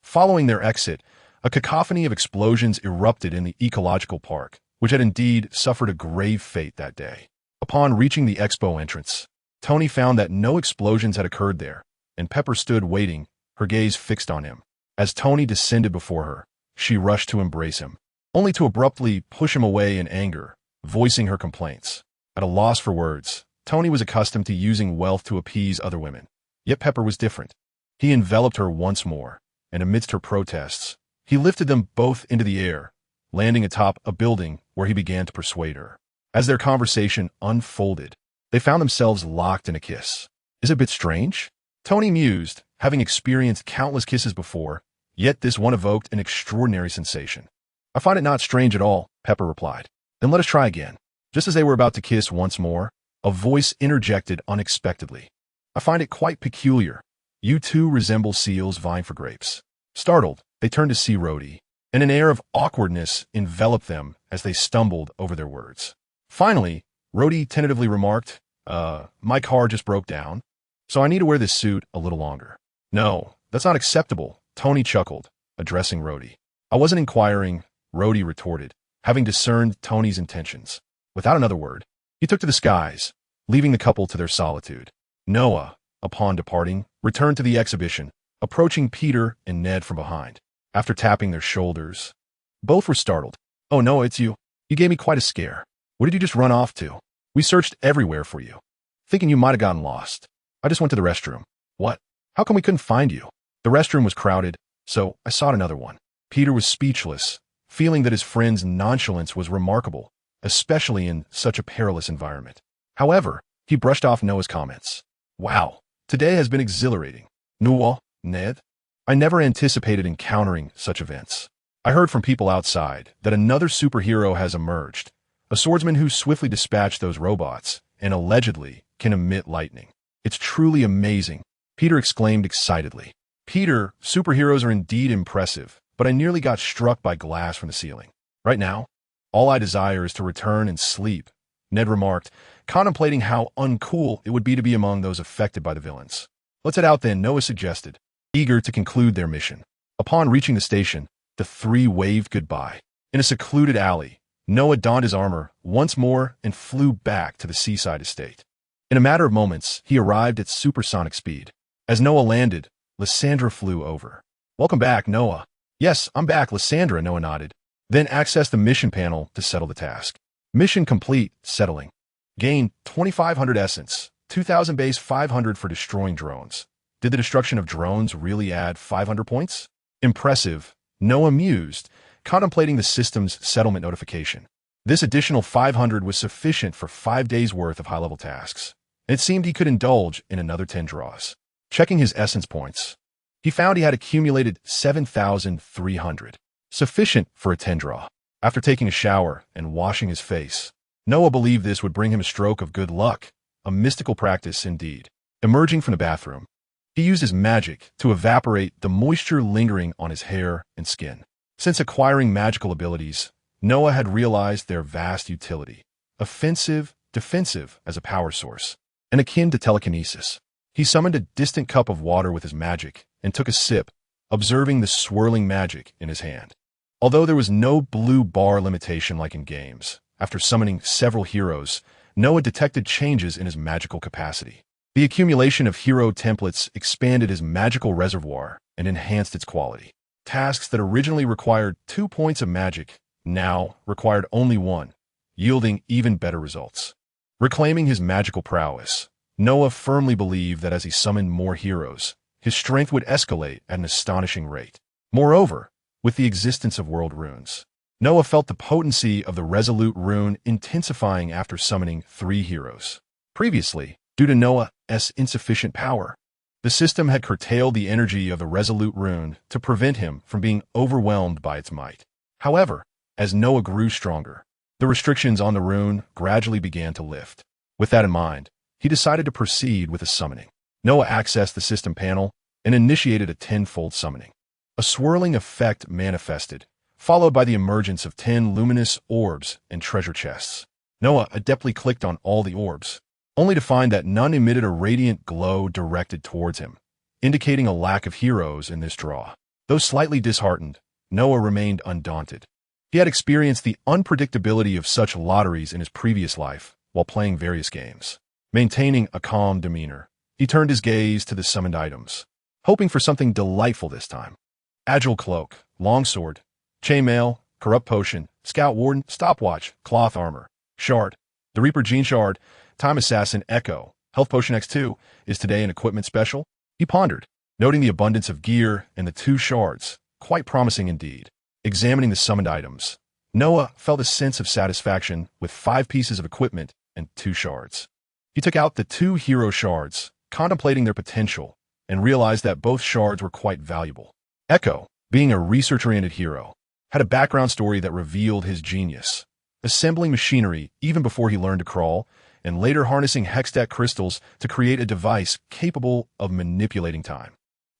Following their exit, a cacophony of explosions erupted in the ecological park, which had indeed suffered a grave fate that day. Upon reaching the expo entrance, Tony found that no explosions had occurred there, and Pepper stood waiting, her gaze fixed on him. As Tony descended before her, she rushed to embrace him, only to abruptly push him away in anger, voicing her complaints. At a loss for words, Tony was accustomed to using wealth to appease other women. Yet Pepper was different. He enveloped her once more, and amidst her protests, he lifted them both into the air, landing atop a building where he began to persuade her. As their conversation unfolded, they found themselves locked in a kiss. Is it a bit strange? Tony mused, having experienced countless kisses before, yet this one evoked an extraordinary sensation. I find it not strange at all, Pepper replied. Then let us try again. Just as they were about to kiss once more, a voice interjected unexpectedly. I find it quite peculiar. You two resemble seals vying for grapes. Startled, they turned to see Rhodey, and an air of awkwardness enveloped them as they stumbled over their words. Finally, Rhodey tentatively remarked, my car just broke down, so I need to wear this suit a little longer. No, that's not acceptable, Tony chuckled, addressing Rhodey. I wasn't inquiring, Rhodey retorted, having discerned Tony's intentions. Without another word, he took to the skies, leaving the couple to their solitude. Noah, upon departing, returned to the exhibition, approaching Peter and Ned from behind. After tapping their shoulders, both were startled. Oh, Noah, it's you. You gave me quite a scare. What did you just run off to? We searched everywhere for you, thinking you might have gotten lost. I just went to the restroom. What? How come we couldn't find you? The restroom was crowded, so I sought another one. Peter was speechless, feeling that his friend's nonchalance was remarkable, especially in such a perilous environment. However, he brushed off Noah's comments. Wow, today has been exhilarating. Noah, Ned, I never anticipated encountering such events. I heard from people outside that another superhero has emerged, a swordsman who swiftly dispatched those robots and allegedly can emit lightning. It's truly amazing, Peter exclaimed excitedly. Peter, superheroes are indeed impressive, but I nearly got struck by glass from the ceiling. Right now, all I desire is to return and sleep, Ned remarked, contemplating how uncool it would be to be among those affected by the villains. Let's head out then, Noah suggested, eager to conclude their mission. Upon reaching the station, the three waved goodbye. In a secluded alley, Noah donned his armor once more and flew back to the seaside estate. In a matter of moments, he arrived at supersonic speed. As Noah landed, Lysandra flew over. Welcome back, Noah. Yes, I'm back, Lysandra, Noah nodded. Then access the mission panel to settle the task. Mission complete, settling. Gain 2,500 essence, 2,000 base, 500 for destroying drones. Did the destruction of drones really add 500 points? Impressive, Noah mused, contemplating the system's settlement notification. This additional 500 was sufficient for 5 days' worth of high-level tasks. It seemed he could indulge in another 10 draws. Checking his essence points, he found he had accumulated 7,300, sufficient for a 10 draw. After taking a shower and washing his face, Noah believed this would bring him a stroke of good luck, a mystical practice indeed. Emerging from the bathroom, he used his magic to evaporate the moisture lingering on his hair and skin. Since acquiring magical abilities, Noah had realized their vast utility, offensive, defensive as a power source, and akin to telekinesis. He summoned a distant cup of water with his magic and took a sip, observing the swirling magic in his hand. Although there was no blue bar limitation like in games, after summoning several heroes, Noah detected changes in his magical capacity. The accumulation of hero templates expanded his magical reservoir and enhanced its quality. Tasks that originally required 2 points of magic now required only 1, yielding even better results. Reclaiming his magical prowess, Noah firmly believed that as he summoned more heroes, his strength would escalate at an astonishing rate. Moreover, with the existence of world runes, Noah felt the potency of the Resolute rune intensifying after summoning 3 heroes. Previously, due to Noah's insufficient power, the system had curtailed the energy of the Resolute rune to prevent him from being overwhelmed by its might. However, as Noah grew stronger, the restrictions on the rune gradually began to lift. With that in mind, he decided to proceed with the summoning. Noah accessed the system panel and initiated a 10-fold summoning. A swirling effect manifested, followed by the emergence of 10 luminous orbs and treasure chests. Noah adeptly clicked on all the orbs, only to find that none emitted a radiant glow directed towards him, indicating a lack of heroes in this draw. Though slightly disheartened, Noah remained undaunted. He had experienced the unpredictability of such lotteries in his previous life while playing various games. Maintaining a calm demeanor, he turned his gaze to the summoned items, hoping for something delightful this time. Agile cloak, longsword, chainmail, corrupt potion, scout warden, stopwatch, cloth armor, shard, the Reaper Gene shard, time assassin echo, health potion X2, is today an equipment special? He pondered, noting the abundance of gear and the 2 shards, quite promising indeed. Examining the summoned items, Noah felt a sense of satisfaction with 5 pieces of equipment and 2 shards. He took out the 2 hero shards, contemplating their potential, and realized that both shards were quite valuable. Echo, being a research-oriented hero, had a background story that revealed his genius, assembling machinery even before he learned to crawl, and later harnessing hextech crystals to create a device capable of manipulating time.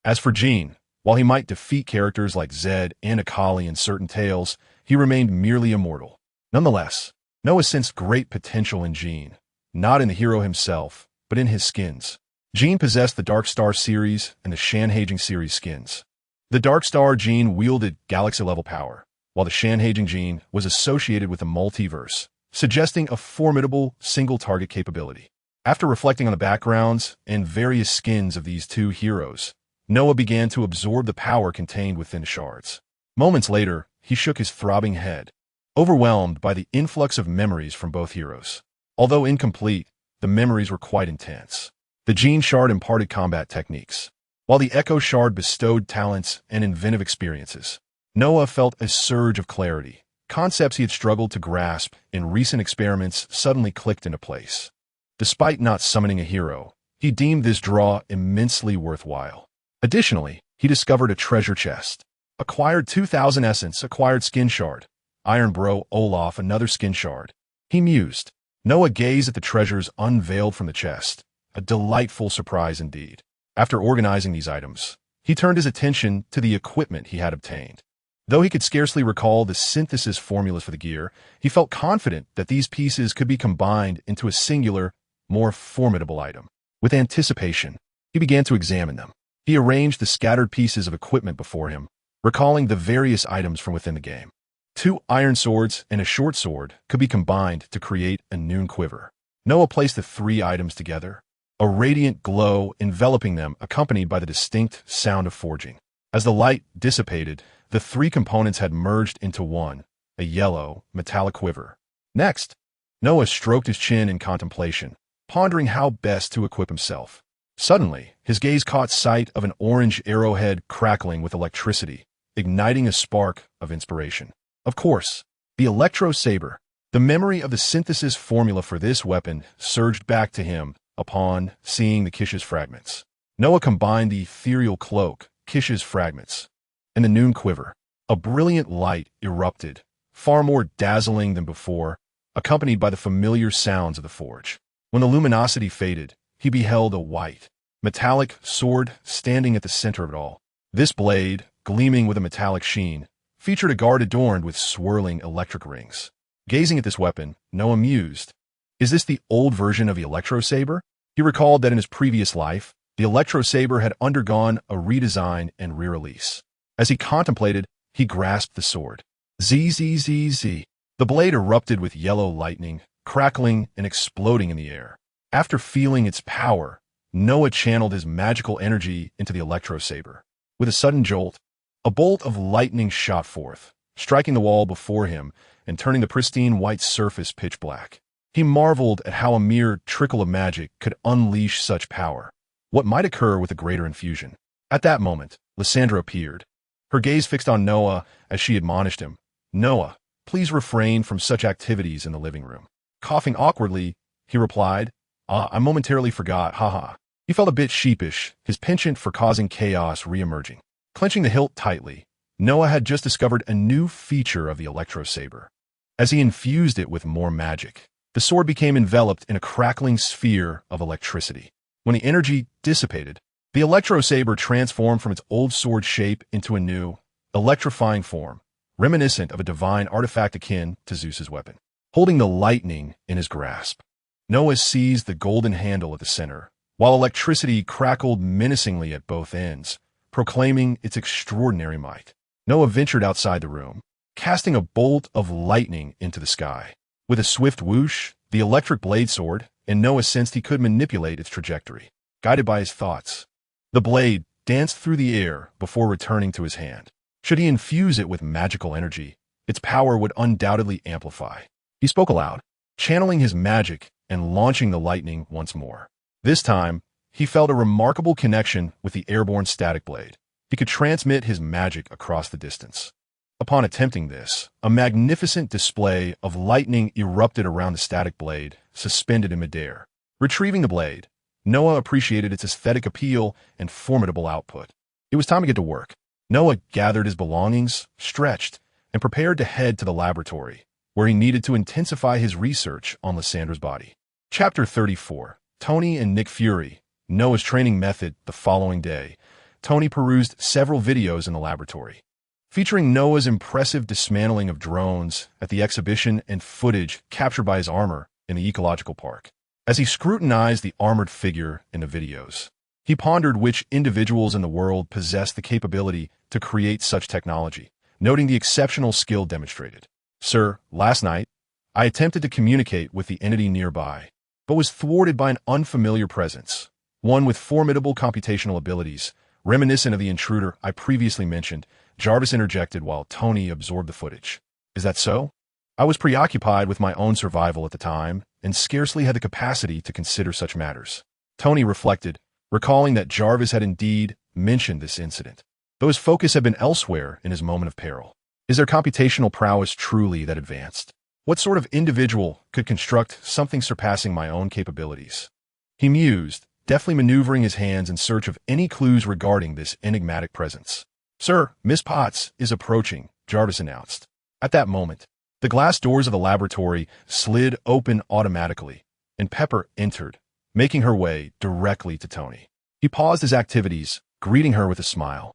As for Jean, while he might defeat characters like Zed and Akali in certain tales, he remained merely immortal. Nonetheless, Noah sensed great potential in Jean, not in the hero himself, but in his skins. Jean possessed the Darkstar series and the Sanhedrin series skins. The Darkstar Jean wielded galaxy-level power, while the Sanhedrin Jean was associated with the multiverse, suggesting a formidable single-target capability. After reflecting on the backgrounds and various skins of these two heroes, Noah began to absorb the power contained within the shards. Moments later, he shook his throbbing head, overwhelmed by the influx of memories from both heroes. Although incomplete, the memories were quite intense. The Jean Shard imparted combat techniques, while the Echo Shard bestowed talents and inventive experiences. Noah felt a surge of clarity. Concepts he had struggled to grasp in recent experiments suddenly clicked into place. Despite not summoning a hero, he deemed this draw immensely worthwhile. Additionally, he discovered a treasure chest, acquired 2,000 essence, acquired skin shard, Iron Bro Olaf another skin shard. He mused. Noah gazed at the treasures unveiled from the chest, a delightful surprise indeed. After organizing these items, he turned his attention to the equipment he had obtained. Though he could scarcely recall the synthesis formulas for the gear, he felt confident that these pieces could be combined into a singular, more formidable item. With anticipation, he began to examine them. He arranged the scattered pieces of equipment before him, recalling the various items from within the game. 2 iron swords and a short sword could be combined to create a noon quiver. Noah placed the 3 items together, a radiant glow enveloping them accompanied by the distinct sound of forging. As the light dissipated, the 3 components had merged into one, a yellow, metallic quiver. Next, Noah stroked his chin in contemplation, pondering how best to equip himself. Suddenly, his gaze caught sight of an orange arrowhead crackling with electricity, igniting a spark of inspiration. Of course, the Electro Saber. The memory of the synthesis formula for this weapon surged back to him upon seeing the Kish's fragments. Noah combined the ethereal cloak, Kish's fragments, and the noon quiver. A brilliant light erupted, far more dazzling than before, accompanied by the familiar sounds of the forge. When the luminosity faded, he beheld a white, metallic sword standing at the center of it all. This blade, gleaming with a metallic sheen, featured a guard adorned with swirling electric rings. Gazing at this weapon, Noah mused, is this the old version of the Electro Saber? He recalled that in his previous life, the Electro Saber had undergone a redesign and re-release. As he contemplated, he grasped the sword. Zzz. The blade erupted with yellow lightning, crackling and exploding in the air. After feeling its power, Noah channeled his magical energy into the Electro Saber. With a sudden jolt, a bolt of lightning shot forth, striking the wall before him and turning the pristine white surface pitch black. He marveled at how a mere trickle of magic could unleash such power. What might occur with a greater infusion? At that moment, Lysandra appeared, her gaze fixed on Noah as she admonished him. Noah, please refrain from such activities in the living room. Coughing awkwardly, he replied, I momentarily forgot, haha. He felt a bit sheepish, his penchant for causing chaos re-emerging. Clenching the hilt tightly, Noah had just discovered a new feature of the Electro Saber. As he infused it with more magic, the sword became enveloped in a crackling sphere of electricity. When the energy dissipated, the Electro Saber transformed from its old sword shape into a new, electrifying form, reminiscent of a divine artifact akin to Zeus's weapon. Holding the lightning in his grasp, Noah seized the golden handle at the center, while electricity crackled menacingly at both ends, proclaiming its extraordinary might. Noah ventured outside the room, casting a bolt of lightning into the sky. With a swift whoosh, the electric blade soared, and Noah sensed he could manipulate its trajectory. Guided by his thoughts, the blade danced through the air before returning to his hand. Should he infuse it with magical energy, its power would undoubtedly amplify. He spoke aloud, channeling his magic and launching the lightning once more. This time, he felt a remarkable connection with the airborne static blade. He could transmit his magic across the distance. Upon attempting this, a magnificent display of lightning erupted around the static blade, suspended in midair. Retrieving the blade, Noah appreciated its aesthetic appeal and formidable output. It was time to get to work. Noah gathered his belongings, stretched, and prepared to head to the laboratory, where he needed to intensify his research on Lyssandra's body. Chapter 34. Tony and Nick Fury. Noah's training method. The following day, Tony perused several videos in the laboratory, featuring Noah's impressive dismantling of drones at the exhibition and footage captured by his armor in the ecological park. As he scrutinized the armored figure in the videos, he pondered which individuals in the world possessed the capability to create such technology, noting the exceptional skill demonstrated. Sir, last night, I attempted to communicate with the entity nearby, but was thwarted by an unfamiliar presence, one with formidable computational abilities, reminiscent of the intruder I previously mentioned. Jarvis interjected while Tony absorbed the footage. Is that so? I was preoccupied with my own survival at the time and scarcely had the capacity to consider such matters. Tony reflected, recalling that Jarvis had indeed mentioned this incident, though his focus had been elsewhere in his moment of peril. Is their computational prowess truly that advanced? What sort of individual could construct something surpassing my own capabilities? He mused, deftly maneuvering his hands in search of any clues regarding this enigmatic presence. Sir, Miss Potts is approaching, Jarvis announced. At that moment, the glass doors of the laboratory slid open automatically, and Pepper entered, making her way directly to Tony. He paused his activities, greeting her with a smile,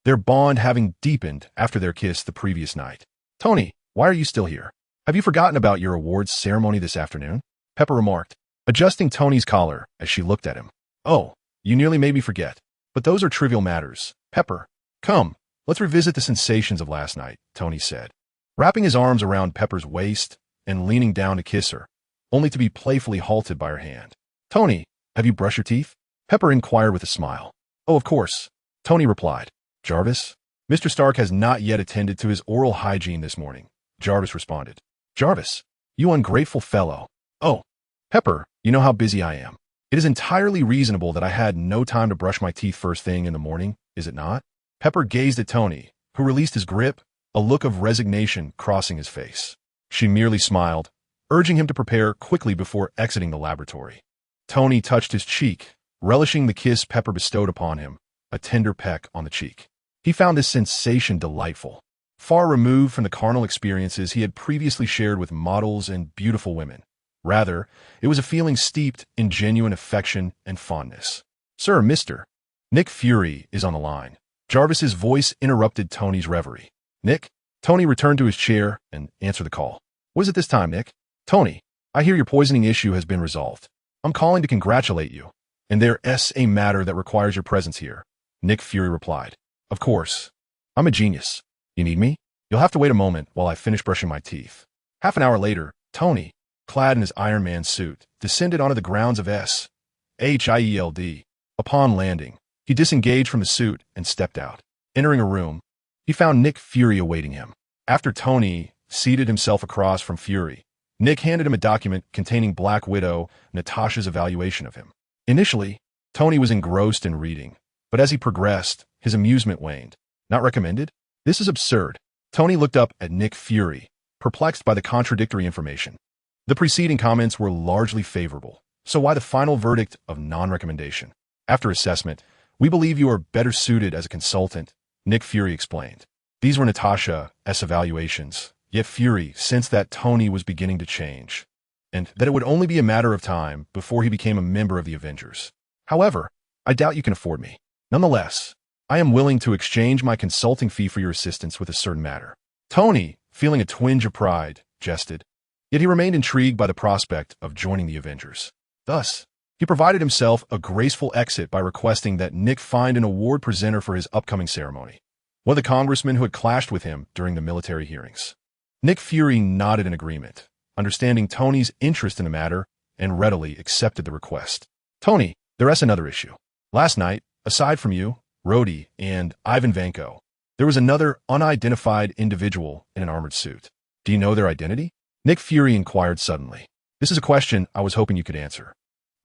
their bond having deepened after their kiss the previous night. Tony, why are you still here? Have you forgotten about your awards ceremony this afternoon? Pepper remarked, adjusting Tony's collar as she looked at him. Oh, you nearly made me forget. But those are trivial matters. Pepper, come, let's revisit the sensations of last night, Tony said, wrapping his arms around Pepper's waist and leaning down to kiss her, only to be playfully halted by her hand. Tony, have you brushed your teeth? Pepper inquired with a smile. Oh, of course, Tony replied. Jarvis? Mr. Stark has not yet attended to his oral hygiene this morning, Jarvis responded. Jarvis, you ungrateful fellow. Oh, Pepper, you know how busy I am. It is entirely reasonable that I had no time to brush my teeth first thing in the morning, is it not? Pepper gazed at Tony, who released his grip, a look of resignation crossing his face. She merely smiled, urging him to prepare quickly before exiting the laboratory. Tony touched his cheek, relishing the kiss Pepper bestowed upon him, a tender peck on the cheek. He found this sensation delightful, far removed from the carnal experiences he had previously shared with models and beautiful women. Rather, it was a feeling steeped in genuine affection and fondness. Sir, Mr. Nick Fury is on the line. Jarvis's voice interrupted Tony's reverie. Nick? Tony returned to his chair and answered the call. What is it this time, Nick? Tony, I hear your poisoning issue has been resolved. I'm calling to congratulate you. And there's a matter that requires your presence here, Nick Fury replied. Of course. I'm a genius. You need me? You'll have to wait a moment while I finish brushing my teeth. Half an hour later, Tony, clad in his Iron Man suit, descended onto the grounds of Heield. Upon landing, he disengaged from the suit and stepped out. Entering a room, he found Nick Fury awaiting him. After Tony seated himself across from Fury, Nick handed him a document containing Black Widow Natasha's evaluation of him. Initially, Tony was engrossed in reading, but as he progressed, his amusement waned. Not recommended? This is absurd. Tony looked up at Nick Fury, perplexed by the contradictory information. The preceding comments were largely favorable, so why the final verdict of non-recommendation? After assessment, we believe you are better suited as a consultant, Nick Fury explained. These were Natasha's evaluations, yet Fury sensed that Tony was beginning to change, and that it would only be a matter of time before he became a member of the Avengers. However, I doubt you can afford me. Nonetheless, I am willing to exchange my consulting fee for your assistance with a certain matter. Tony, feeling a twinge of pride, jested, yet he remained intrigued by the prospect of joining the Avengers. Thus, he provided himself a graceful exit by requesting that Nick find an award presenter for his upcoming ceremony, one of the congressmen who had clashed with him during the military hearings. Nick Fury nodded in agreement, understanding Tony's interest in the matter, and readily accepted the request. Tony, there's another issue. Last night, aside from you, Rhodey, and Ivan Vanko, there was another unidentified individual in an armored suit. Do you know their identity? Nick Fury inquired suddenly. This is a question I was hoping you could answer.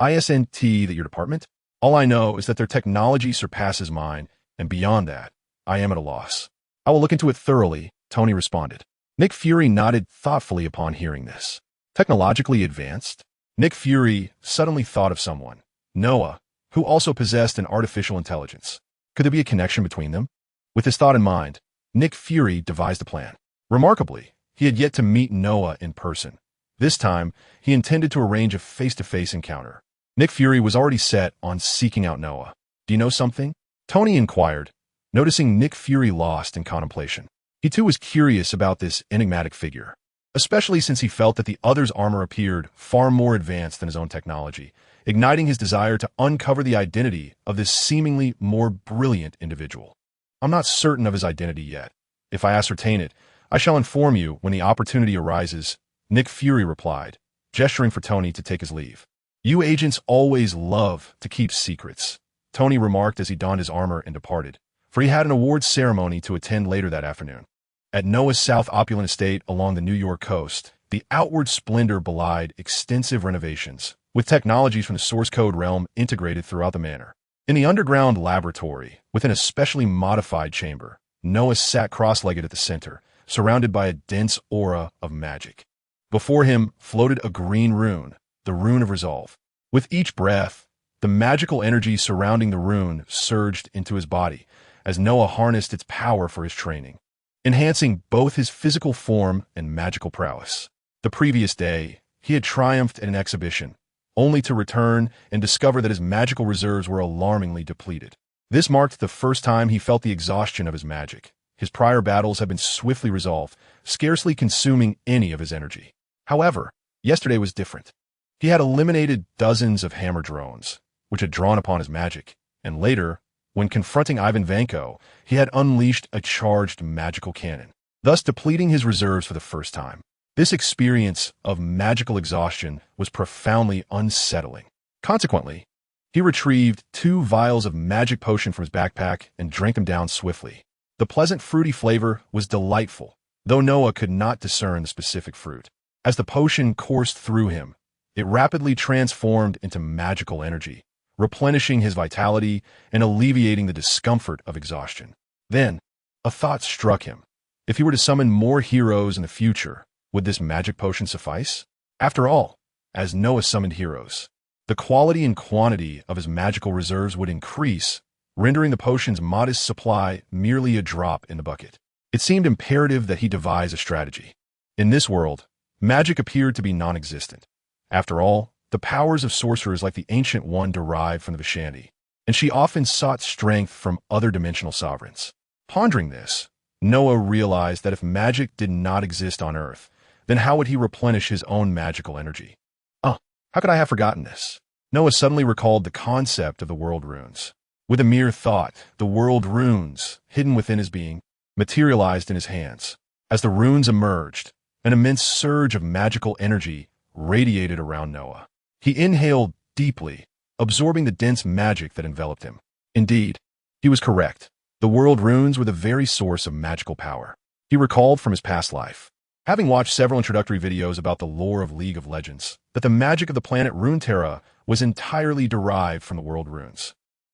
ISNT that your department? All I know is that their technology surpasses mine, and beyond that, I am at a loss. I will look into it thoroughly, Tony responded. Nick Fury nodded thoughtfully upon hearing this. Technologically advanced? Nick Fury suddenly thought of someone, Noah, who also possessed an artificial intelligence. Could there be a connection between them? With this thought in mind, Nick Fury devised a plan. Remarkably, he had yet to meet Noah in person. This time, he intended to arrange a face-to-face encounter. Nick Fury was already set on seeking out Noah. "Do you know something?" Tony inquired, noticing Nick Fury lost in contemplation. He too was curious about this enigmatic figure, especially since he felt that the other's armor appeared far more advanced than his own technology, igniting his desire to uncover the identity of this seemingly more brilliant individual. "I'm not certain of his identity yet. If I ascertain it, I shall inform you when the opportunity arises," Nick Fury replied, gesturing for Tony to take his leave. "You agents always love to keep secrets," Tony remarked as he donned his armor and departed, for he had an awards ceremony to attend later that afternoon. At Noah's South opulent estate along the New York coast, the outward splendor belied extensive renovations, with technologies from the source code realm integrated throughout the manor. In the underground laboratory, within a specially modified chamber, Noah sat cross-legged at the center, surrounded by a dense aura of magic. Before him floated a green rune, the Rune of Resolve. With each breath, the magical energy surrounding the rune surged into his body as Noah harnessed its power for his training, enhancing both his physical form and magical prowess. The previous day, he had triumphed at an exhibition, only to return and discover that his magical reserves were alarmingly depleted. This marked the first time he felt the exhaustion of his magic. His prior battles had been swiftly resolved, scarcely consuming any of his energy. However, yesterday was different. He had eliminated dozens of hammer drones, which had drawn upon his magic, and later, when confronting Ivan Vanko, he had unleashed a charged magical cannon, thus depleting his reserves for the first time. This experience of magical exhaustion was profoundly unsettling. Consequently, he retrieved 2 vials of magic potion from his backpack and drank them down swiftly. The pleasant fruity flavor was delightful, though Noah could not discern the specific fruit. As the potion coursed through him, it rapidly transformed into magical energy, replenishing his vitality and alleviating the discomfort of exhaustion. Then, a thought struck him. If he were to summon more heroes in the future, would this magic potion suffice? After all, as Noah summoned heroes, the quality and quantity of his magical reserves would increase, rendering the potion's modest supply merely a drop in the bucket. It seemed imperative that he devise a strategy. In this world, magic appeared to be non-existent. After all, the powers of sorcerers like the Ancient One derived from the Vishandi, and she often sought strength from other dimensional sovereigns. Pondering this, Noah realized that if magic did not exist on Earth, then how would he replenish his own magical energy? How could I have forgotten this? Noah suddenly recalled the concept of the world runes. With a mere thought, the world runes, hidden within his being, materialized in his hands. As the runes emerged, an immense surge of magical energy radiated around Noah. He inhaled deeply, absorbing the dense magic that enveloped him. Indeed, he was correct. The world runes were the very source of magical power. He recalled from his past life, having watched several introductory videos about the lore of League of Legends, that the magic of the planet Runeterra was entirely derived from the world runes.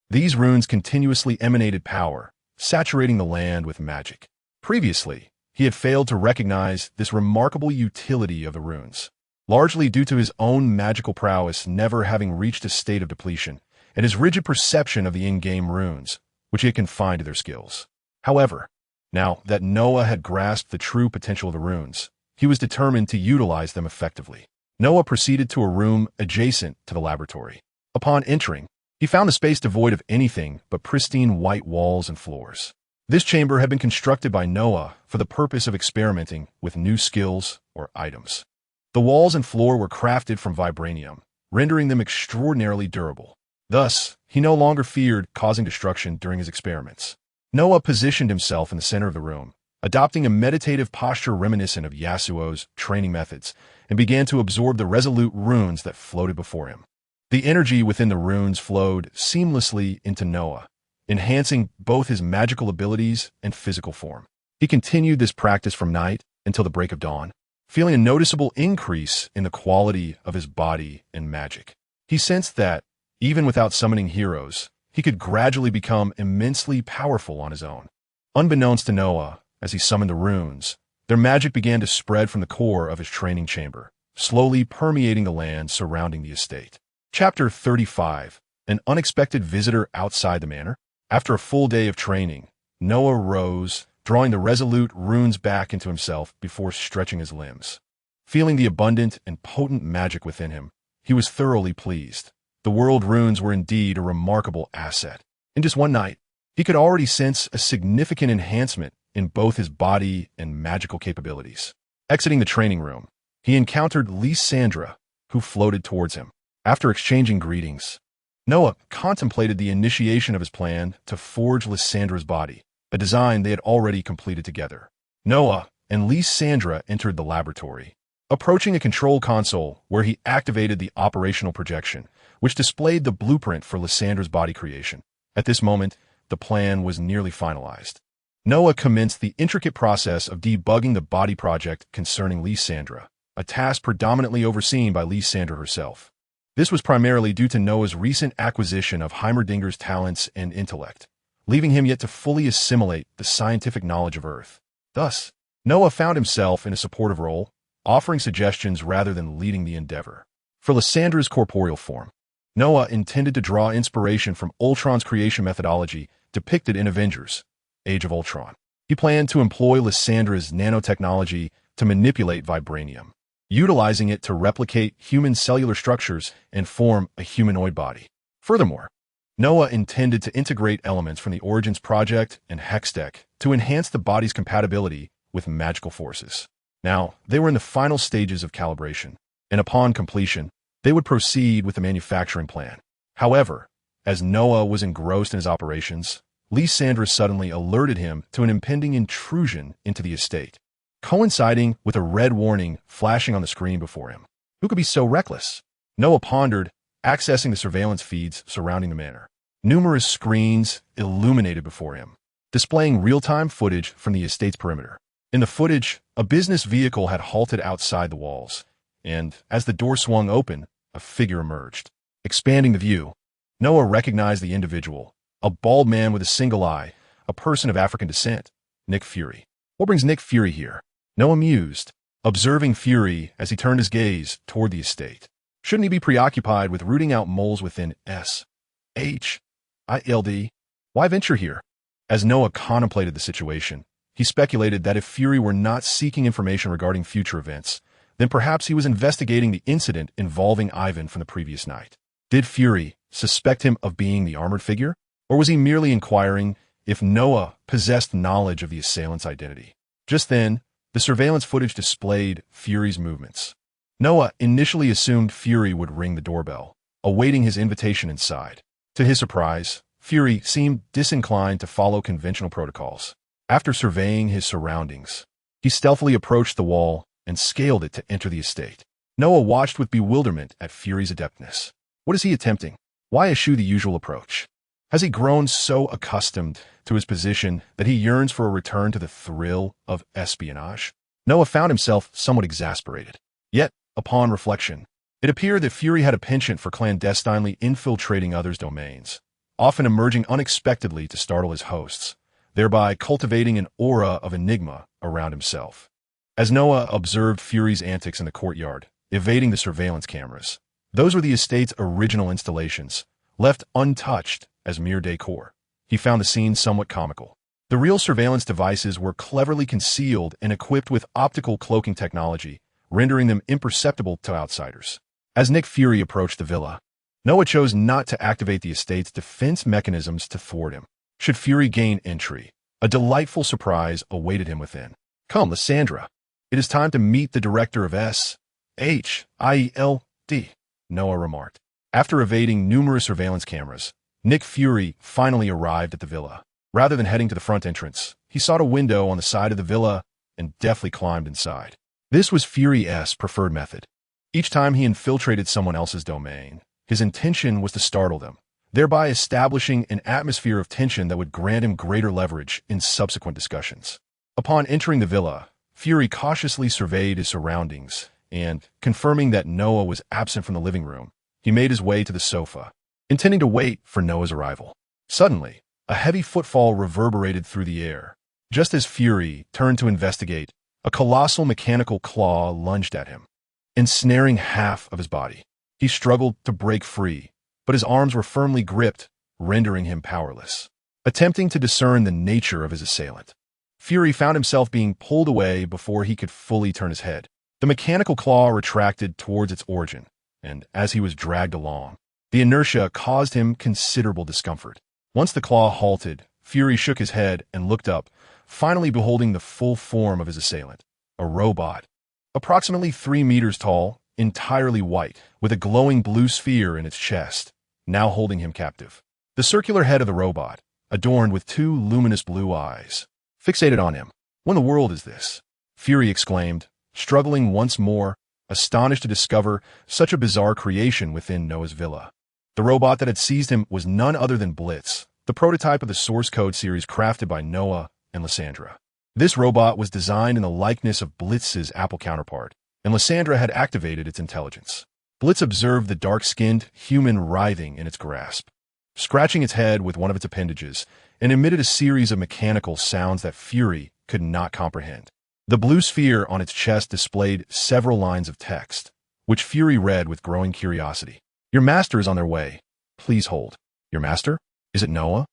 These runes continuously emanated power, saturating the land with magic. Previously, he had failed to recognize this remarkable utility of the runes, largely due to his own magical prowess never having reached a state of depletion, and his rigid perception of the in-game runes, which he had confined to their skills. However, now that Noah had grasped the true potential of the runes, he was determined to utilize them effectively. Noah proceeded to a room adjacent to the laboratory. Upon entering, he found the space devoid of anything but pristine white walls and floors. This chamber had been constructed by Noah for the purpose of experimenting with new skills or items. The walls and floor were crafted from vibranium, rendering them extraordinarily durable. Thus, he no longer feared causing destruction during his experiments. Noah positioned himself in the center of the room, adopting a meditative posture reminiscent of Yasuo's training methods, and began to absorb the resolute runes that floated before him. The energy within the runes flowed seamlessly into Noah, enhancing both his magical abilities and physical form. He continued this practice from night until the break of dawn, feeling a noticeable increase in the quality of his body and magic. He sensed that, even without summoning heroes, he could gradually become immensely powerful on his own. Unbeknownst to Noah, as he summoned the runes, their magic began to spread from the core of his training chamber, slowly permeating the land surrounding the estate. Chapter 35. An unexpected visitor outside the manor. After a full day of training, Noah rose drawing the resolute runes back into himself before stretching his limbs. Feeling the abundant and potent magic within him, he was thoroughly pleased. The world runes were indeed a remarkable asset. In just one night, he could already sense a significant enhancement in both his body and magical capabilities. Exiting the training room, he encountered Lysandra, who floated towards him. After exchanging greetings, Noah contemplated the initiation of his plan to forge Lysandra's body, a design they had already completed together. Noah and Lysandra entered the laboratory, approaching a control console where he activated the operational projection, which displayed the blueprint for Lysandra's body creation. At this moment, the plan was nearly finalized. Noah commenced the intricate process of debugging the body project concerning Lysandra, a task predominantly overseen by Lysandra herself. This was primarily due to Noah's recent acquisition of Heimerdinger's talents and intellect, leaving him yet to fully assimilate the scientific knowledge of Earth. Thus, Noah found himself in a supportive role, offering suggestions rather than leading the endeavor. For Lysandra's corporeal form, Noah intended to draw inspiration from Ultron's creation methodology depicted in Avengers: Age of Ultron. He planned to employ Lysandra's nanotechnology to manipulate vibranium, utilizing it to replicate human cellular structures and form a humanoid body. Furthermore, Noah intended to integrate elements from the Origins project and Hextech to enhance the body's compatibility with magical forces. Now, they were in the final stages of calibration, and upon completion, they would proceed with the manufacturing plan. However, as Noah was engrossed in his operations, Lysandra suddenly alerted him to an impending intrusion into the estate, coinciding with a red warning flashing on the screen before him. Who could be so reckless? Noah pondered, accessing the surveillance feeds surrounding the manor. Numerous screens illuminated before him, displaying real-time footage from the estate's perimeter. In the footage, a business vehicle had halted outside the walls, and as the door swung open, a figure emerged. Expanding the view, Noah recognized the individual, a bald man with a single eye, a person of African descent, Nick Fury. What brings Nick Fury here? Noah mused, observing Fury as he turned his gaze toward the estate. Shouldn't he be preoccupied with rooting out moles within Heimerdinger? Why venture here? As Noah contemplated the situation, he speculated that if Fury were not seeking information regarding future events, then perhaps he was investigating the incident involving Ivan from the previous night. Did Fury suspect him of being the armored figure? Or was he merely inquiring if Noah possessed knowledge of the assailant's identity? Just then, the surveillance footage displayed Fury's movements. Noah initially assumed Fury would ring the doorbell, awaiting his invitation inside. To his surprise, Fury seemed disinclined to follow conventional protocols. After surveying his surroundings, he stealthily approached the wall and scaled it to enter the estate. Noah watched with bewilderment at Fury's adeptness. What is he attempting? Why eschew the usual approach? Has he grown so accustomed to his position that he yearns for a return to the thrill of espionage? Noah found himself somewhat exasperated. Yet, upon reflection, it appeared that Fury had a penchant for clandestinely infiltrating others' domains, often emerging unexpectedly to startle his hosts, thereby cultivating an aura of enigma around himself. As Noah observed Fury's antics in the courtyard, evading the surveillance cameras, those were the estate's original installations, left untouched as mere decor. He found the scene somewhat comical. The real surveillance devices were cleverly concealed and equipped with optical cloaking technology, rendering them imperceptible to outsiders. As Nick Fury approached the villa, Noah chose not to activate the estate's defense mechanisms to thwart him. Should Fury gain entry, a delightful surprise awaited him within. Come, Lysandra. It is time to meet the director of SHIELD, Noah remarked. After evading numerous surveillance cameras, Nick Fury finally arrived at the villa. Rather than heading to the front entrance, he sought a window on the side of the villa and deftly climbed inside. This was Fury's preferred method. Each time he infiltrated someone else's domain, his intention was to startle them, thereby establishing an atmosphere of tension that would grant him greater leverage in subsequent discussions. Upon entering the villa, Fury cautiously surveyed his surroundings and, confirming that Noah was absent from the living room, he made his way to the sofa, intending to wait for Noah's arrival. Suddenly, a heavy footfall reverberated through the air. Just as Fury turned to investigate, a colossal mechanical claw lunged at him, ensnaring half of his body. He struggled to break free, but his arms were firmly gripped, rendering him powerless. Attempting to discern the nature of his assailant, Fury found himself being pulled away before he could fully turn his head. The mechanical claw retracted towards its origin, and as he was dragged along, the inertia caused him considerable discomfort. Once the claw halted, Fury shook his head and looked up, finally beholding the full form of his assailant, a robot. Approximately 3 meters tall, entirely white, with a glowing blue sphere in its chest, now holding him captive. The circular head of the robot, adorned with 2 luminous blue eyes, fixated on him. "What in the world is this?" Fury exclaimed, struggling once more, astonished to discover such a bizarre creation within Noah's villa. The robot that had seized him was none other than Blitz, the prototype of the source code series crafted by Noah and Lysandra. This robot was designed in the likeness of Blitz's Apple counterpart, and Lysandra had activated its intelligence. Blitz observed the dark-skinned human writhing in its grasp, scratching its head with one of its appendages, and emitted a series of mechanical sounds that Fury could not comprehend. The blue sphere on its chest displayed several lines of text, which Fury read with growing curiosity. "Your master is on their way. Please hold." "Your master? Is it Noah?"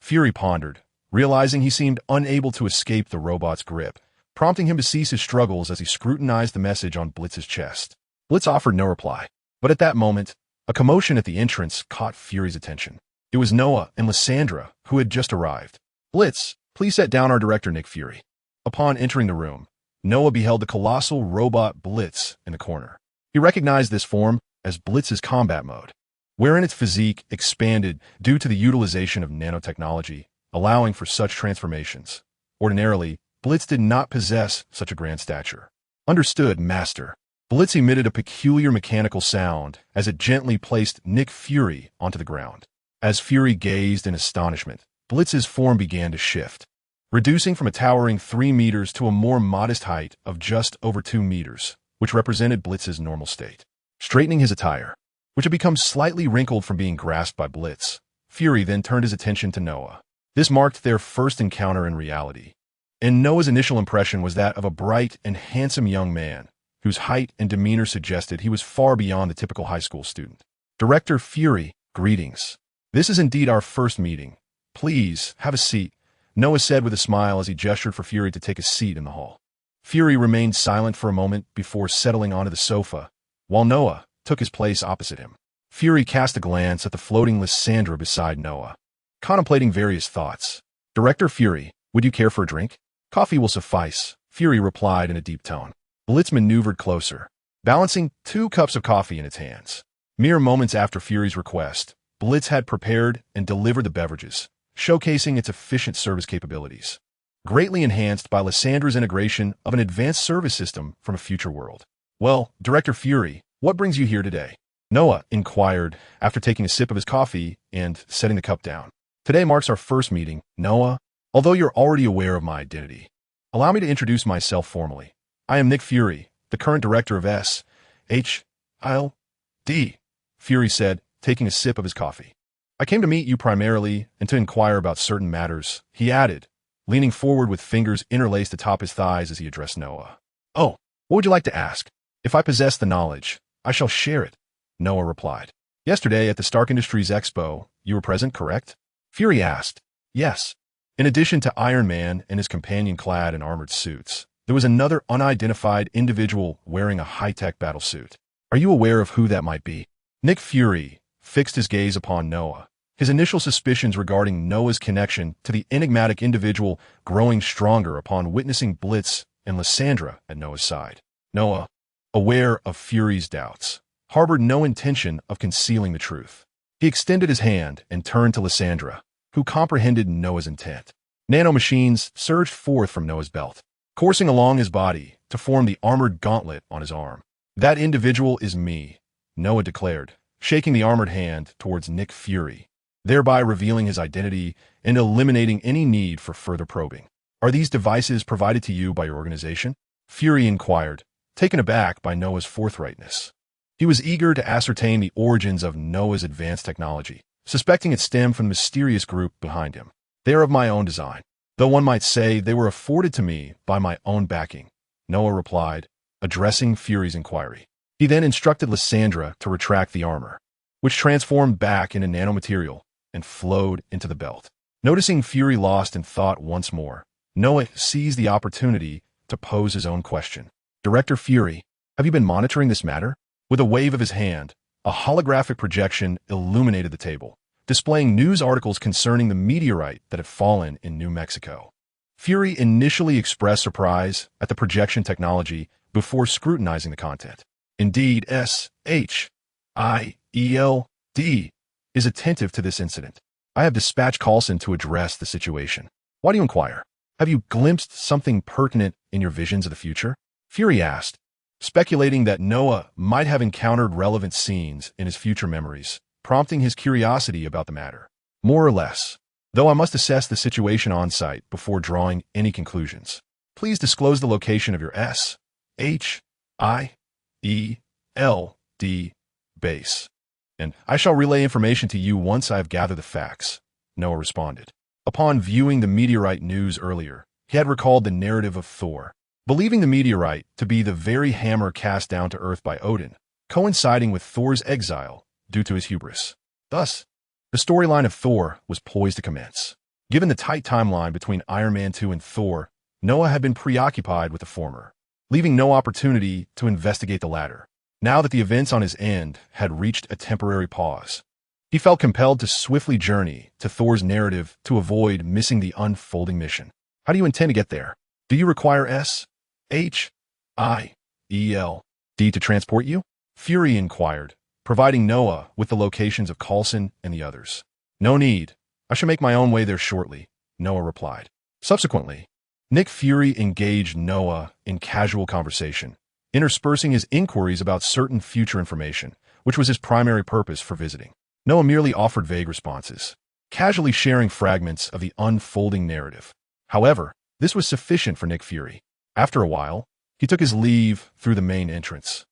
Fury pondered, realizing he seemed unable to escape the robot's grip, prompting him to cease his struggles as he scrutinized the message on Blitz's chest. Blitz offered no reply, but at that moment, a commotion at the entrance caught Fury's attention. It was Noah and Lysandra, who had just arrived. "Blitz, please set down our director, Nick Fury." Upon entering the room, Noah beheld the colossal robot Blitz in the corner. He recognized this form as Blitz's combat mode, wherein its physique expanded due to the utilization of nanotechnology, allowing for such transformations. Ordinarily, Blitz did not possess such a grand stature. "Understood, Master." Blitz emitted a peculiar mechanical sound as it gently placed Nick Fury onto the ground. As Fury gazed in astonishment, Blitz's form began to shift, reducing from a towering 3 meters to a more modest height of just over 2 meters, which represented Blitz's normal state. Straightening his attire, which had become slightly wrinkled from being grasped by Blitz, Fury then turned his attention to Noah. This marked their first encounter in reality, and Noah's initial impression was that of a bright and handsome young man, whose height and demeanor suggested he was far beyond the typical high school student. "Director Fury, greetings. This is indeed our first meeting. Please, have a seat," Noah said with a smile as he gestured for Fury to take a seat in the hall. Fury remained silent for a moment before settling onto the sofa, while Noah took his place opposite him. Fury cast a glance at the floating Lysandra beside Noah, contemplating various thoughts. "Director Fury, would you care for a drink?" "Coffee will suffice," Fury replied in a deep tone. Blitz maneuvered closer, balancing 2 cups of coffee in its hands. Mere moments after Fury's request, Blitz had prepared and delivered the beverages, showcasing its efficient service capabilities, greatly enhanced by Lysandra's integration of an advanced service system from a future world. "Well, Director Fury, what brings you here today?" Noah inquired after taking a sip of his coffee and setting the cup down. "Today marks our first meeting, Noah. Although you're already aware of my identity, allow me to introduce myself formally. I am Nick Fury, the current director of S.H.I.L.D., Fury said, taking a sip of his coffee. "I came to meet you primarily and to inquire about certain matters," he added, leaning forward with fingers interlaced atop his thighs as he addressed Noah. "Oh, what would you like to ask? If I possess the knowledge, I shall share it," Noah replied. "Yesterday at the Stark Industries Expo, you were present, correct?" Fury asked. "Yes." In addition to Iron Man and his companion clad in armored suits, there was another unidentified individual wearing a high-tech battlesuit. "Are you aware of who that might be?" Nick Fury fixed his gaze upon Noah, his initial suspicions regarding Noah's connection to the enigmatic individual growing stronger upon witnessing Blitz and Lysandra at Noah's side. Noah, aware of Fury's doubts, harbored no intention of concealing the truth. He extended his hand and turned to Lysandra, who comprehended Noah's intent. Nanomachines surged forth from Noah's belt, coursing along his body to form the armored gauntlet on his arm. "That individual is me," Noah declared, shaking the armored hand towards Nick Fury, thereby revealing his identity and eliminating any need for further probing. "Are these devices provided to you by your organization?" Fury inquired, taken aback by Noah's forthrightness. He was eager to ascertain the origins of Noah's advanced technology, suspecting it stemmed from the mysterious group behind him. "They are of my own design, though one might say they were afforded to me by my own backing," Noah replied, addressing Fury's inquiry. He then instructed Lysandra to retract the armor, which transformed back into nanomaterial and flowed into the belt. Noticing Fury lost in thought once more, Noah seized the opportunity to pose his own question. Director Fury, have you been monitoring this matter? With a wave of his hand, a holographic projection illuminated the table, displaying news articles concerning the meteorite that had fallen in New Mexico. Fury initially expressed surprise at the projection technology before scrutinizing the content. Indeed, SHIELD is attentive to this incident. I have dispatched Coulson to address the situation. Why do you inquire? Have you glimpsed something pertinent in your visions of the future? Fury asked, speculating that Noah might have encountered relevant scenes in his future memories, prompting his curiosity about the matter. More or less, though I must assess the situation on site before drawing any conclusions. Please disclose the location of your SHIELD base, and I shall relay information to you once I have gathered the facts, Noah responded. Upon viewing the meteorite news earlier, he had recalled the narrative of Thor, believing the meteorite to be the very hammer cast down to Earth by Odin, coinciding with Thor's exile due to his hubris. Thus, the storyline of Thor was poised to commence. Given the tight timeline between Iron Man 2 and Thor, Noah had been preoccupied with the former, leaving no opportunity to investigate the latter. Now that the events on his end had reached a temporary pause, he felt compelled to swiftly journey to Thor's narrative to avoid missing the unfolding mission. How do you intend to get there? Do you require SHIELD to transport you? Fury inquired, providing Noah with the locations of Coulson and the others. No need. I shall make my own way there shortly, Noah replied. Subsequently, Nick Fury engaged Noah in casual conversation, interspersing his inquiries about certain future information, which was his primary purpose for visiting. Noah merely offered vague responses, casually sharing fragments of the unfolding narrative. However, this was sufficient for Nick Fury. After a while, he took his leave through the main entrance,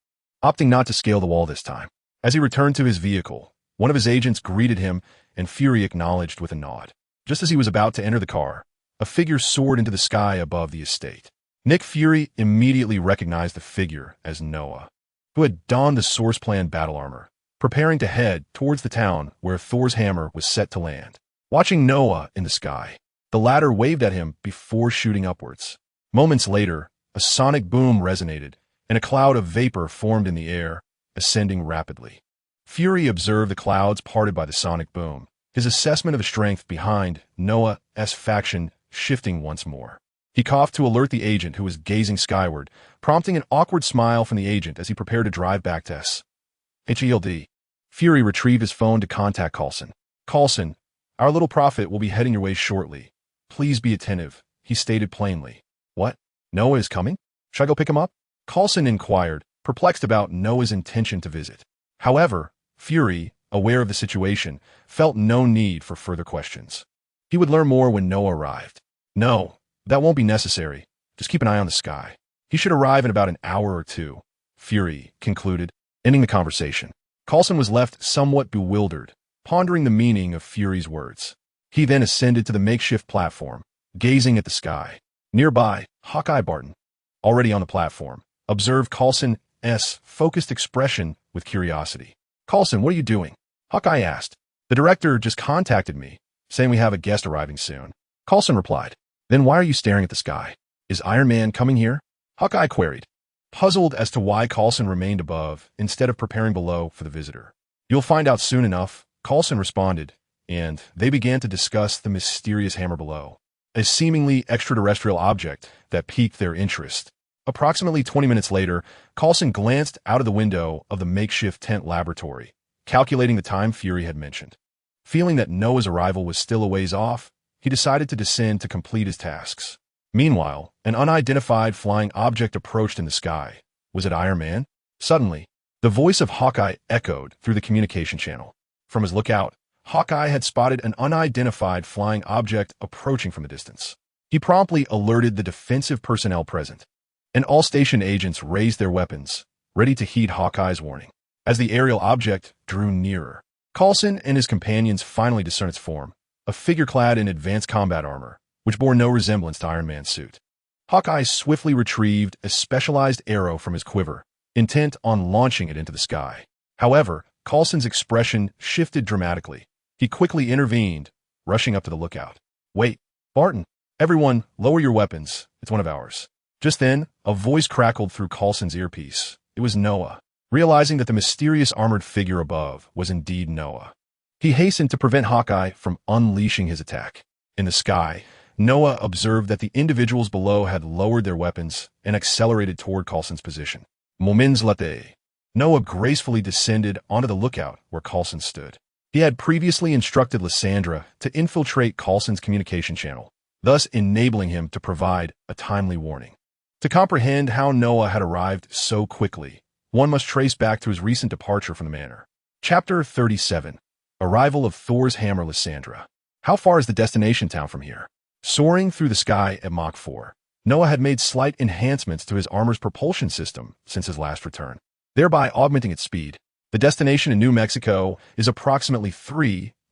opting not to scale the wall this time. As he returned to his vehicle, one of his agents greeted him, and Fury acknowledged with a nod. Just as he was about to enter the car, a figure soared into the sky above the estate. Nick Fury immediately recognized the figure as Noah, who had donned the source plan battle armor, preparing to head towards the town where Thor's hammer was set to land. Watching Noah in the sky, the latter waved at him before shooting upwards. Moments later, a sonic boom resonated, and a cloud of vapor formed in the air, ascending rapidly. Fury observed the clouds parted by the sonic boom, his assessment of the strength behind Noah's faction shifting once more. He coughed to alert the agent who was gazing skyward, prompting an awkward smile from the agent as he prepared to drive back to SHIELD. Fury retrieved his phone to contact Coulson. Coulson, our little prophet will be heading your way shortly. Please be attentive, he stated plainly. What? Noah is coming? Should I go pick him up? Coulson inquired, perplexed about Noah's intention to visit. However, Fury, aware of the situation, felt no need for further questions. He would learn more when Noah arrived. No, that won't be necessary. Just keep an eye on the sky. He should arrive in about an hour or two, Fury concluded, ending the conversation. Coulson was left somewhat bewildered, pondering the meaning of Fury's words. He then ascended to the makeshift platform, gazing at the sky. Nearby, Hawkeye Barton, already on the platform, observed Coulson's focused expression with curiosity. Coulson, what are you doing? Hawkeye asked. The director just contacted me, saying we have a guest arriving soon. Coulson replied. Then why are you staring at the sky? Is Iron Man coming here? Hawkeye queried, puzzled as to why Coulson remained above instead of preparing below for the visitor. You'll find out soon enough, Coulson responded, and they began to discuss the mysterious hammer below, a seemingly extraterrestrial object that piqued their interest. Approximately 20 minutes later, Coulson glanced out of the window of the makeshift tent laboratory, calculating the time Fury had mentioned. Feeling that Noah's arrival was still a ways off, he decided to descend to complete his tasks. Meanwhile, an unidentified flying object approached in the sky. Was it Iron Man? Suddenly, the voice of Hawkeye echoed through the communication channel. From his lookout, Hawkeye had spotted an unidentified flying object approaching from a distance. He promptly alerted the defensive personnel present, and all station agents raised their weapons, ready to heed Hawkeye's warning. As the aerial object drew nearer, Coulson and his companions finally discerned its form, a figure clad in advanced combat armor, which bore no resemblance to Iron Man's suit. Hawkeye swiftly retrieved a specialized arrow from his quiver, intent on launching it into the sky. However, Coulson's expression shifted dramatically. He quickly intervened, rushing up to the lookout. Wait, Barton! Everyone, lower your weapons. It's one of ours. Just then, a voice crackled through Coulson's earpiece. It was Noah. Realizing that the mysterious armored figure above was indeed Noah, he hastened to prevent Hawkeye from unleashing his attack. In the sky, Noah observed that the individuals below had lowered their weapons and accelerated toward Coulson's position. Moments later, Noah gracefully descended onto the lookout where Coulson stood. He had previously instructed Lysandra to infiltrate Coulson's communication channel, thus enabling him to provide a timely warning. To comprehend how Noah had arrived so quickly, one must trace back to his recent departure from the manor. Chapter 37. Arrival of Thor's Hammer Lysandra. How far is the destination town from here? Soaring through the sky at Mach 4, Noah had made slight enhancements to his armor's propulsion system since his last return, thereby augmenting its speed. The destination in New Mexico is approximately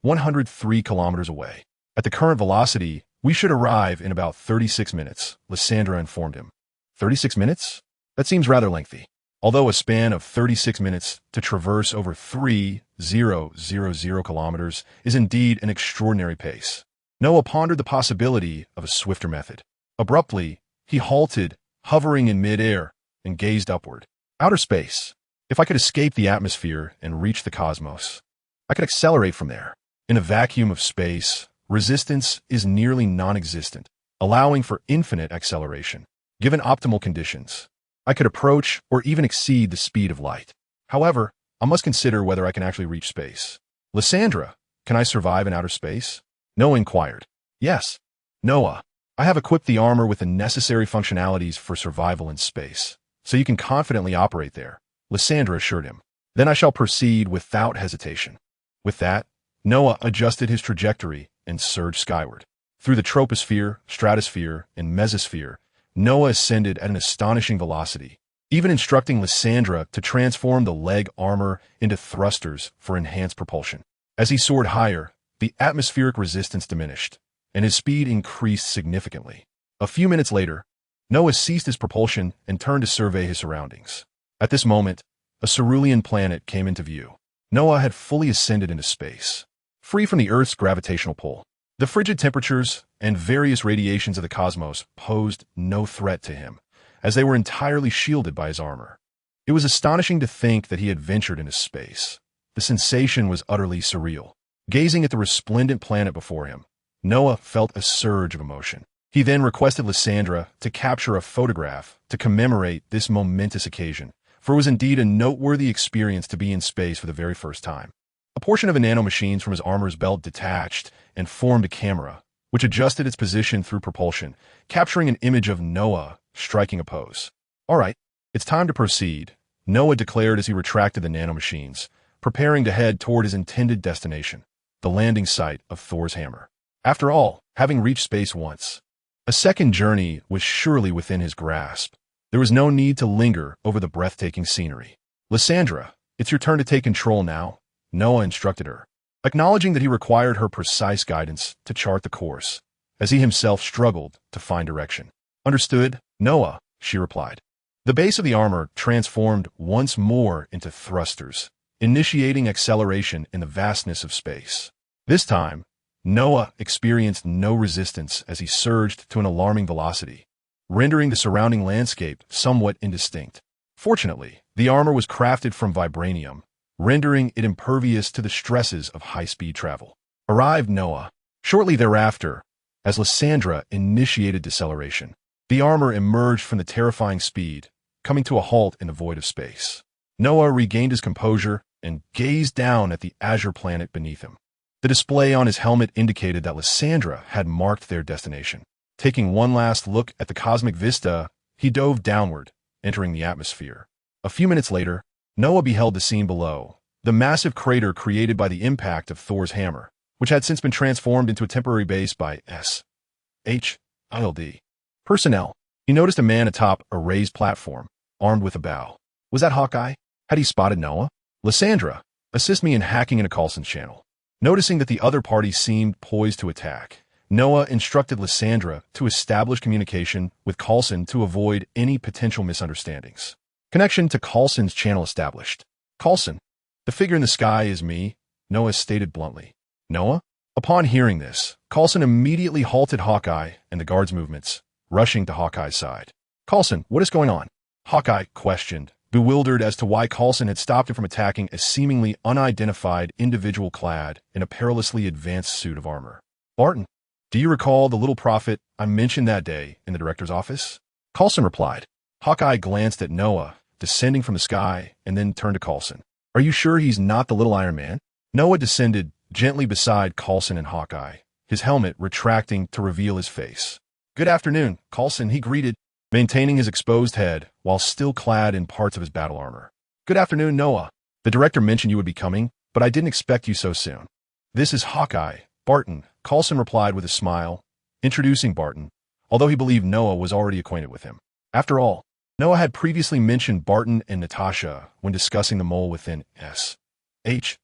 103 kilometers away. At the current velocity, we should arrive in about 36 minutes, Lysandra informed him. 36 minutes? That seems rather lengthy. Although a span of 36 minutes to traverse over 3,000 kilometers is indeed an extraordinary pace, Noah pondered the possibility of a swifter method. Abruptly, he halted, hovering in mid-air, and gazed upward. Outer space. If I could escape the atmosphere and reach the cosmos, I could accelerate from there. In a vacuum of space, resistance is nearly non-existent, allowing for infinite acceleration. Given optimal conditions, I could approach or even exceed the speed of light. However, I must consider whether I can actually reach space. Lysandra, can I survive in outer space? Noah inquired. Yes. Noah, I have equipped the armor with the necessary functionalities for survival in space, so you can confidently operate there, Lysandra assured him. Then I shall proceed without hesitation. With that, Noah adjusted his trajectory and surged skyward. Through the troposphere, stratosphere, and mesosphere, Noah ascended at an astonishing velocity, even instructing Lysandra to transform the leg armor into thrusters for enhanced propulsion. As he soared higher, the atmospheric resistance diminished, and his speed increased significantly. A few minutes later, Noah ceased his propulsion and turned to survey his surroundings. At this moment, a cerulean planet came into view. Noah had fully ascended into space, free from the Earth's gravitational pull. The frigid temperatures and various radiations of the cosmos posed no threat to him, as they were entirely shielded by his armor. It was astonishing to think that he had ventured into space. The sensation was utterly surreal. Gazing at the resplendent planet before him, Noah felt a surge of emotion. He then requested Lysandra to capture a photograph to commemorate this momentous occasion, for it was indeed a noteworthy experience to be in space for the very first time. A portion of the nanomachines from his armor's belt detached and formed a camera, which adjusted its position through propulsion, capturing an image of Noah striking a pose. All right, it's time to proceed, Noah declared as he retracted the nanomachines, preparing to head toward his intended destination, the landing site of Thor's hammer. After all, having reached space once, a second journey was surely within his grasp. There was no need to linger over the breathtaking scenery. Lysandra, it's your turn to take control now, Noah instructed her, acknowledging that he required her precise guidance to chart the course, as he himself struggled to find direction. Understood, Noah, she replied. The base of the armor transformed once more into thrusters, initiating acceleration in the vastness of space. This time, Noah experienced no resistance as he surged to an alarming velocity, rendering the surrounding landscape somewhat indistinct. Fortunately, the armor was crafted from vibranium, rendering it impervious to the stresses of high-speed travel. Arrived Noah. Shortly thereafter, as Lysandra initiated deceleration, the armor emerged from the terrifying speed, coming to a halt in the void of space. Noah regained his composure and gazed down at the azure planet beneath him. The display on his helmet indicated that Lysandra had marked their destination. Taking one last look at the cosmic vista, he dove downward, entering the atmosphere. A few minutes later, Noah beheld the scene below, the massive crater created by the impact of Thor's hammer, which had since been transformed into a temporary base by SHIELD personnel. He noticed a man atop a raised platform, armed with a bow. Was that Hawkeye? Had he spotted Noah? Lysandra, assist me in hacking into Coulson's channel. Noticing that the other party seemed poised to attack, Noah instructed Lysandra to establish communication with Coulson to avoid any potential misunderstandings. Connection to Coulson's channel established. Coulson, the figure in the sky is me, Noah stated bluntly. Noah, Upon hearing this, Coulson immediately halted Hawkeye and the guard's movements, rushing to Hawkeye's side. Coulson, what is going on? Hawkeye questioned, bewildered as to why Coulson had stopped him from attacking a seemingly unidentified individual clad in a perilously advanced suit of armor. Barton, do you recall the little prophet I mentioned that day in the director's office? Coulson replied. Hawkeye glanced at Noah, descending from the sky, and then turned to Coulson. Are you sure he's not the little Iron Man? Noah descended gently beside Coulson and Hawkeye, his helmet retracting to reveal his face. Good afternoon, Coulson, he greeted, maintaining his exposed head while still clad in parts of his battle armor. Good afternoon, Noah. The director mentioned you would be coming, but I didn't expect you so soon. This is Hawkeye, Barton, Coulson replied with a smile, introducing Barton, although he believed Noah was already acquainted with him. After all, Noah had previously mentioned Barton and Natasha when discussing the mole within S.H.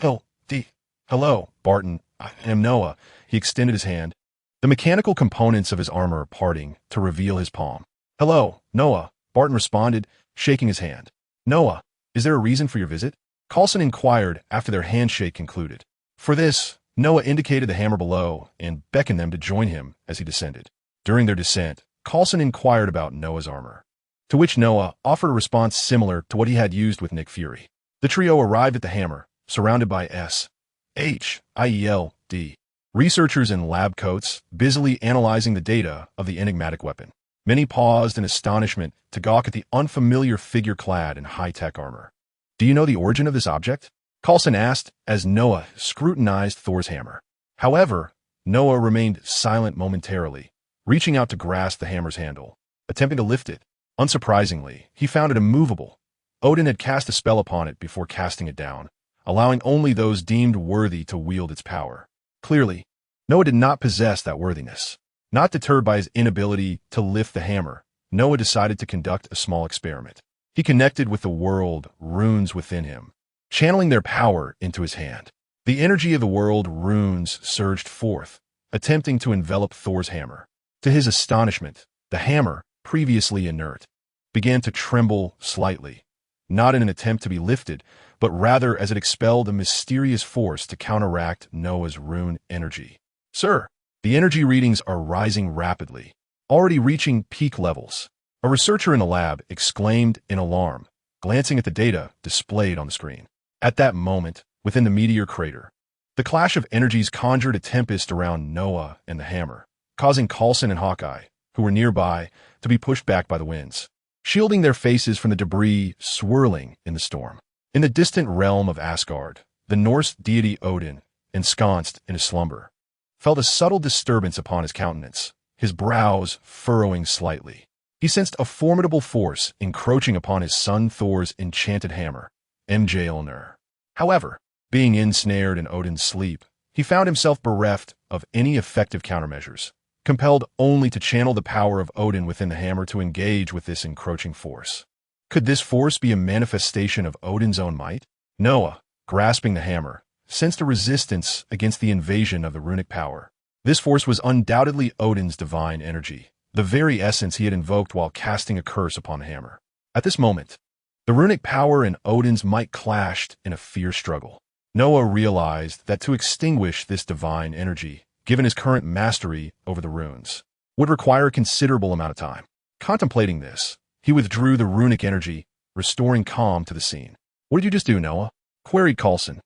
L.D. Hello, Barton. I am Noah. He extended his hand, the mechanical components of his armor parting to reveal his palm. Hello, Noah, Barton responded, shaking his hand. Noah, is there a reason for your visit? Coulson inquired after their handshake concluded. For this, Noah indicated the hammer below and beckoned them to join him as he descended. During their descent, Coulson inquired about Noah's armor, to which Noah offered a response similar to what he had used with Nick Fury. The trio arrived at the hammer, surrounded by S.H.I.E.L.D. researchers in lab coats, busily analyzing the data of the enigmatic weapon. Many paused in astonishment to gawk at the unfamiliar figure clad in high-tech armor. Do you know the origin of this object? Coulson asked as Noah scrutinized Thor's hammer. However, Noah remained silent momentarily, reaching out to grasp the hammer's handle, attempting to lift it. Unsurprisingly, he found it immovable. Odin had cast a spell upon it before casting it down, allowing only those deemed worthy to wield its power. Clearly, Noah did not possess that worthiness. Not deterred by his inability to lift the hammer, Noah decided to conduct a small experiment. He connected with the world runes within him, channeling their power into his hand. The energy of the world runes surged forth, attempting to envelop Thor's hammer. To his astonishment, the hammer, previously inert, began to tremble slightly, not in an attempt to be lifted, but rather as it expelled a mysterious force to counteract Noah's rune energy. Sir, the energy readings are rising rapidly, already reaching peak levels. A researcher in the lab exclaimed in alarm, glancing at the data displayed on the screen. At that moment, within the meteor crater, the clash of energies conjured a tempest around Noah and the hammer, causing Coulson and Hawkeye, who were nearby, to be pushed back by the winds, shielding their faces from the debris swirling in the storm. In the distant realm of Asgard, the Norse deity Odin, ensconced in a slumber, felt a subtle disturbance upon his countenance, his brows furrowing slightly. He sensed a formidable force encroaching upon his son Thor's enchanted hammer, Mjolnir. However, being ensnared in Odin's sleep, he found himself bereft of any effective countermeasures, compelled only to channel the power of Odin within the hammer to engage with this encroaching force. Could this force be a manifestation of Odin's own might? Noah, grasping the hammer, sensed a resistance against the invasion of the runic power. This force was undoubtedly Odin's divine energy, the very essence he had invoked while casting a curse upon the hammer. At this moment, the runic power and Odin's might clashed in a fierce struggle. Noah realized that to extinguish this divine energy, given his current mastery over the runes, would require a considerable amount of time. Contemplating this, he withdrew the runic energy, restoring calm to the scene. What did you just do, Noah? Queried Coulson,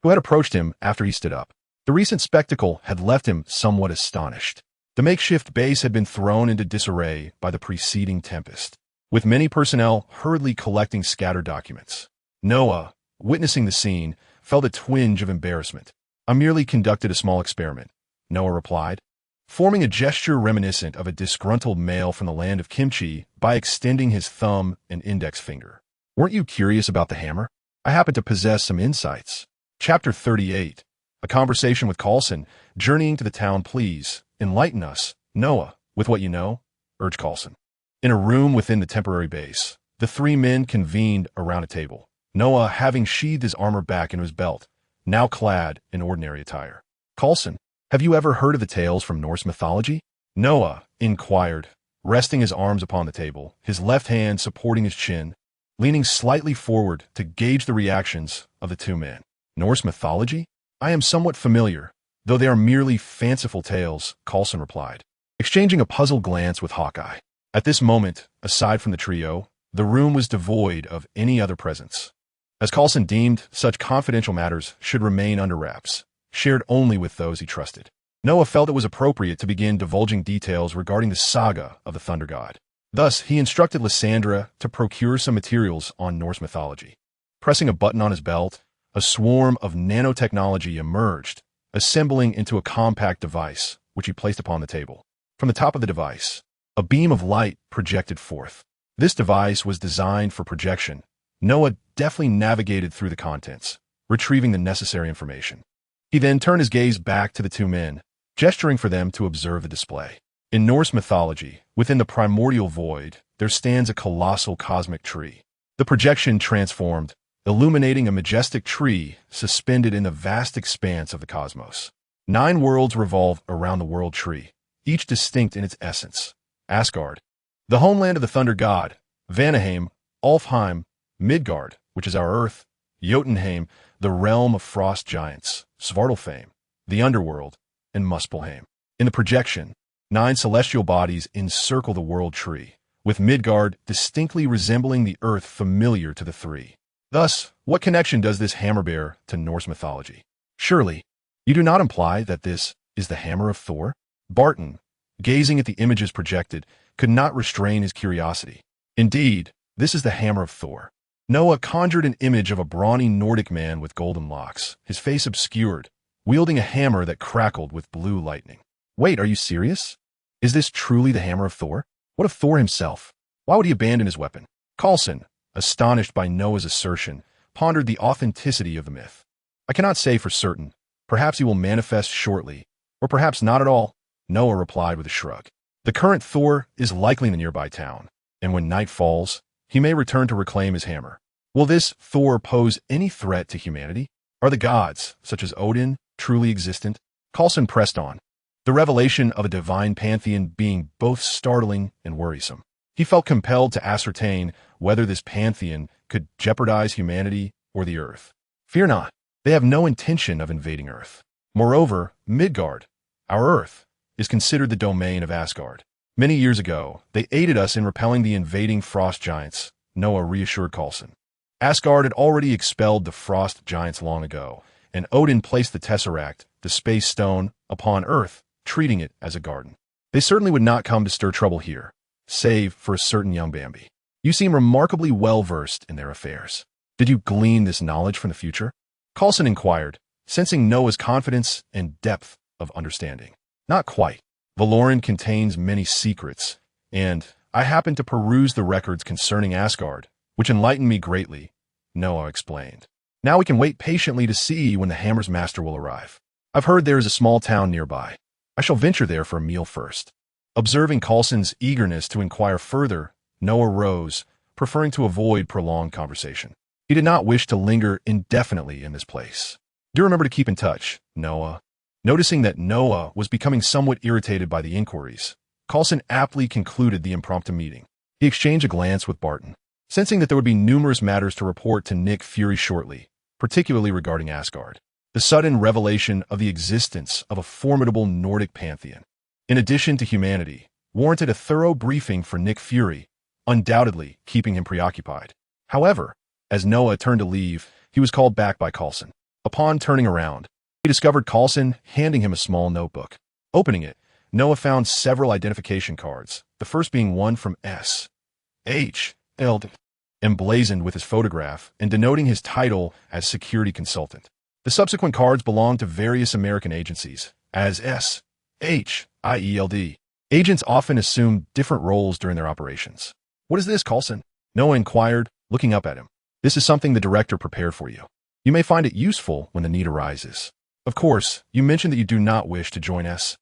who had approached him after he stood up. The recent spectacle had left him somewhat astonished. The makeshift base had been thrown into disarray by the preceding tempest, with many personnel hurriedly collecting scattered documents. Noah, witnessing the scene, felt a twinge of embarrassment. I merely conducted a small experiment, Noah replied, forming a gesture reminiscent of a disgruntled male from the land of kimchi by extending his thumb and index finger. Weren't you curious about the hammer? I happen to possess some insights. Chapter 38. A conversation with Coulson, journeying to the town. Please, enlighten us, Noah, with what you know, urged Coulson. In a room within the temporary base, the three men convened around a table, Noah having sheathed his armor back into his belt, now clad in ordinary attire. Coulson, have you ever heard of the tales from Norse mythology? Noah inquired, resting his arms upon the table, his left hand supporting his chin, leaning slightly forward to gauge the reactions of the two men. Norse mythology? I am somewhat familiar, Though they are merely fanciful tales, Coulson replied, exchanging a puzzled glance with Hawkeye. At this moment, aside from the trio, the room was devoid of any other presence. As Coulson deemed, such confidential matters should remain under wraps, shared only with those he trusted. Noah felt it was appropriate to begin divulging details regarding the saga of the Thunder God. Thus, he instructed Lysandra to procure some materials on Norse mythology. Pressing a button on his belt, a swarm of nanotechnology emerged, assembling into a compact device, which he placed upon the table. From the top of the device, a beam of light projected forth. This device was designed for projection. Noah deftly navigated through the contents, retrieving the necessary information. He then turned his gaze back to the two men, gesturing for them to observe the display. In Norse mythology, within the primordial void, there stands a colossal cosmic tree. The projection transformed, illuminating a majestic tree suspended in the vast expanse of the cosmos. 9 worlds revolve around the world tree, each distinct in its essence. Asgard, the homeland of the Thunder God; Vanaheim, Alfheim; Midgard, which is our Earth; Jotunheim, the realm of frost giants; Svartalfheim, the underworld; and Muspelheim. In the projection, 9 celestial bodies encircle the world tree, with Midgard distinctly resembling the Earth familiar to the three. Thus, what connection does this hammer bear to Norse mythology? Surely, you do not imply that this is the hammer of Thor? Barton, gazing at the images projected, could not restrain his curiosity. Indeed, this is the hammer of Thor. Noah conjured an image of a brawny Nordic man with golden locks, his face obscured, wielding a hammer that crackled with blue lightning. Wait, are you serious? Is this truly the hammer of Thor? What of Thor himself? Why would he abandon his weapon? Coulson, astonished by Noah's assertion, pondered the authenticity of the myth. I cannot say for certain. Perhaps he will manifest shortly, or perhaps not at all, Noah replied with a shrug. The current Thor is likely in the nearby town, and when night falls, he may return to reclaim his hammer. Will this Thor pose any threat to humanity? Are the gods, such as Odin, truly existent? Coulson pressed on, the revelation of a divine pantheon being both startling and worrisome. He felt compelled to ascertain whether this pantheon could jeopardize humanity or the Earth. Fear not, they have no intention of invading Earth. Moreover, Midgard, our Earth, is considered the domain of Asgard. Many years ago, they aided us in repelling the invading frost giants, Noah reassured Coulson. Asgard had already expelled the frost giants long ago, and Odin placed the Tesseract, the space stone, upon Earth, treating it as a garden. They certainly would not come to stir trouble here, save for a certain young Bambi. You seem remarkably well-versed in their affairs. Did you glean this knowledge from the future? Coulson inquired, sensing Noah's confidence and depth of understanding. Not quite. Valoran contains many secrets, and I happened to peruse the records concerning Asgard, which enlightened me greatly, Noah explained. Now we can wait patiently to see when the hammer's master will arrive. I've heard there is a small town nearby. I shall venture there for a meal first. Observing Coulson's eagerness to inquire further, Noah rose, preferring to avoid prolonged conversation. He did not wish to linger indefinitely in this place. Do remember to keep in touch, Noah. Noticing that Noah was becoming somewhat irritated by the inquiries, Coulson aptly concluded the impromptu meeting. He exchanged a glance with Barton, sensing that there would be numerous matters to report to Nick Fury shortly, particularly regarding Asgard. The sudden revelation of the existence of a formidable Nordic pantheon, in addition to humanity, warranted a thorough briefing for Nick Fury, undoubtedly keeping him preoccupied. However, as Noah turned to leave, he was called back by Coulson. Upon turning around, he discovered Coulson handing him a small notebook. Opening it, Noah found several identification cards, the first being one from S.H. emblazoned with his photograph and denoting his title as security consultant. The subsequent cards belonged to various American agencies, as S.H.I.E.L.D. Agents often assume different roles during their operations. What is this, Coulson? Noah inquired, looking up at him. This is something the director prepared for you. You may find it useful when the need arises. Of course, you mentioned that you do not wish to join S.H.I.E.L.D.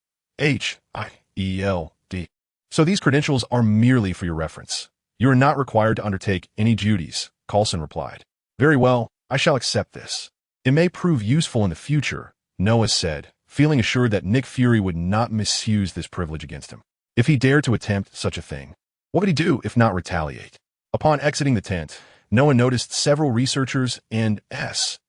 So these credentials are merely for your reference. You are not required to undertake any duties, Coulson replied. Very well, I shall accept this. It may prove useful in the future, Noah said, feeling assured that Nick Fury would not misuse this privilege against him. If he dared to attempt such a thing, what would he do if not retaliate? Upon exiting the tent, Noah noticed several researchers and S.H.I.E.L.D.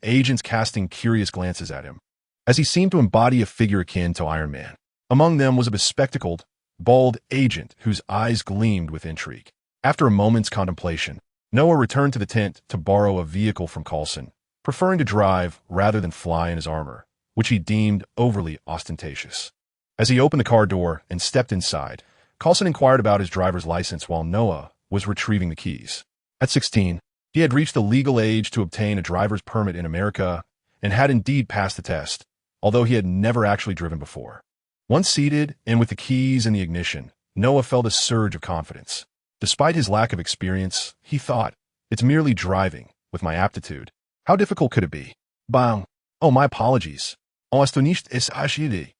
agents casting curious glances at him, as he seemed to embody a figure akin to Iron Man. Among them was a bespectacled, bald agent whose eyes gleamed with intrigue. After a moment's contemplation, Noah returned to the tent to borrow a vehicle from Coulson, preferring to drive rather than fly in his armor, which he deemed overly ostentatious. As he opened the car door and stepped inside, Coulson inquired about his driver's license while Noah was retrieving the keys. At 16, he had reached the legal age to obtain a driver's permit in America and had indeed passed the test, although he had never actually driven before. Once seated and with the keys in the ignition, Noah felt a surge of confidence. Despite his lack of experience, he thought, "It's merely driving, with my aptitude. How difficult could it be?" Bang! "Oh, my apologies. Oh, esto nicht es así."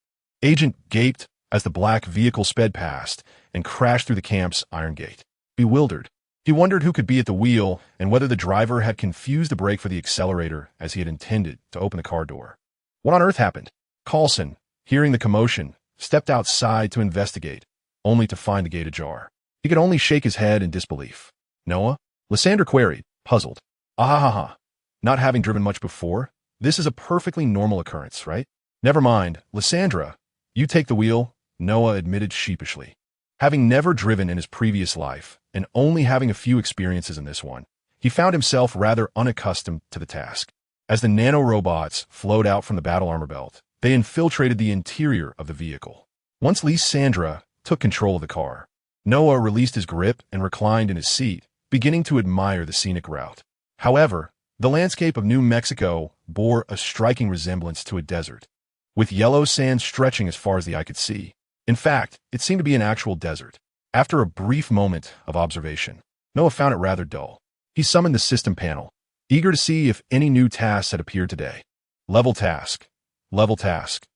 Agent gaped as the black vehicle sped past and crashed through the camp's iron gate. Bewildered, he wondered who could be at the wheel and whether the driver had confused the brake for the accelerator as he had intended to open the car door. What on earth happened? Coulson, hearing the commotion, stepped outside to investigate, only to find the gate ajar. He could only shake his head in disbelief. "Noah?" Lysandra queried, puzzled. "Ah, not having driven much before, this is a perfectly normal occurrence, right?" "Never mind, Lysandra. You take the wheel," Noah admitted sheepishly. Having never driven in his previous life, and only having a few experiences in this one, he found himself rather unaccustomed to the task. As the nanorobots flowed out from the battle armor belt, they infiltrated the interior of the vehicle. Once Lysandra took control of the car, Noah released his grip and reclined in his seat, beginning to admire the scenic route. However, the landscape of New Mexico bore a striking resemblance to a desert, with yellow sand stretching as far as the eye could see. In fact, it seemed to be an actual desert. After a brief moment of observation, Noah found it rather dull. He summoned the system panel, eager to see if any new tasks had appeared today. Level task. Level task.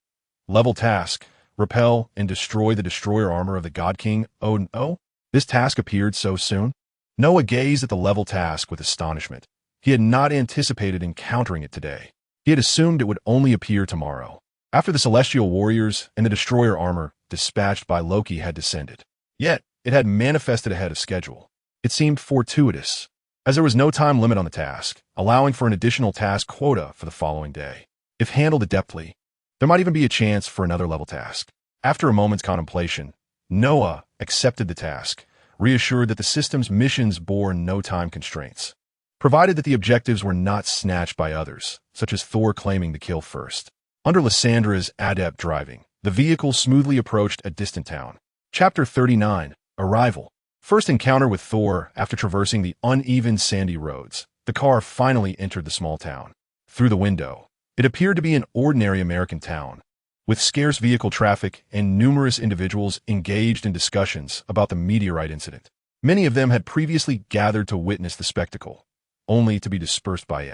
Level task. Repel and destroy the destroyer armor of the God King. Oh no? This task appeared so soon? Noah gazed at the level task with astonishment. He had not anticipated encountering it today. He had assumed it would only appear tomorrow, after the celestial warriors and the destroyer armor dispatched by Loki had descended. Yet, it had manifested ahead of schedule. It seemed fortuitous, as there was no time limit on the task, allowing for an additional task quota for the following day. If handled adeptly, there might even be a chance for another level task. After a moment's contemplation, Noah accepted the task, reassured that the system's missions bore no time constraints, provided that the objectives were not snatched by others, such as Thor claiming the kill first. Under Lysandra's adept driving, the vehicle smoothly approached a distant town. Chapter 39, Arrival. First encounter with Thor after traversing the uneven sandy roads, the car finally entered the small town. Through the window, it appeared to be an ordinary American town, with scarce vehicle traffic and numerous individuals engaged in discussions about the meteorite incident. Many of them had previously gathered to witness the spectacle, only to be dispersed by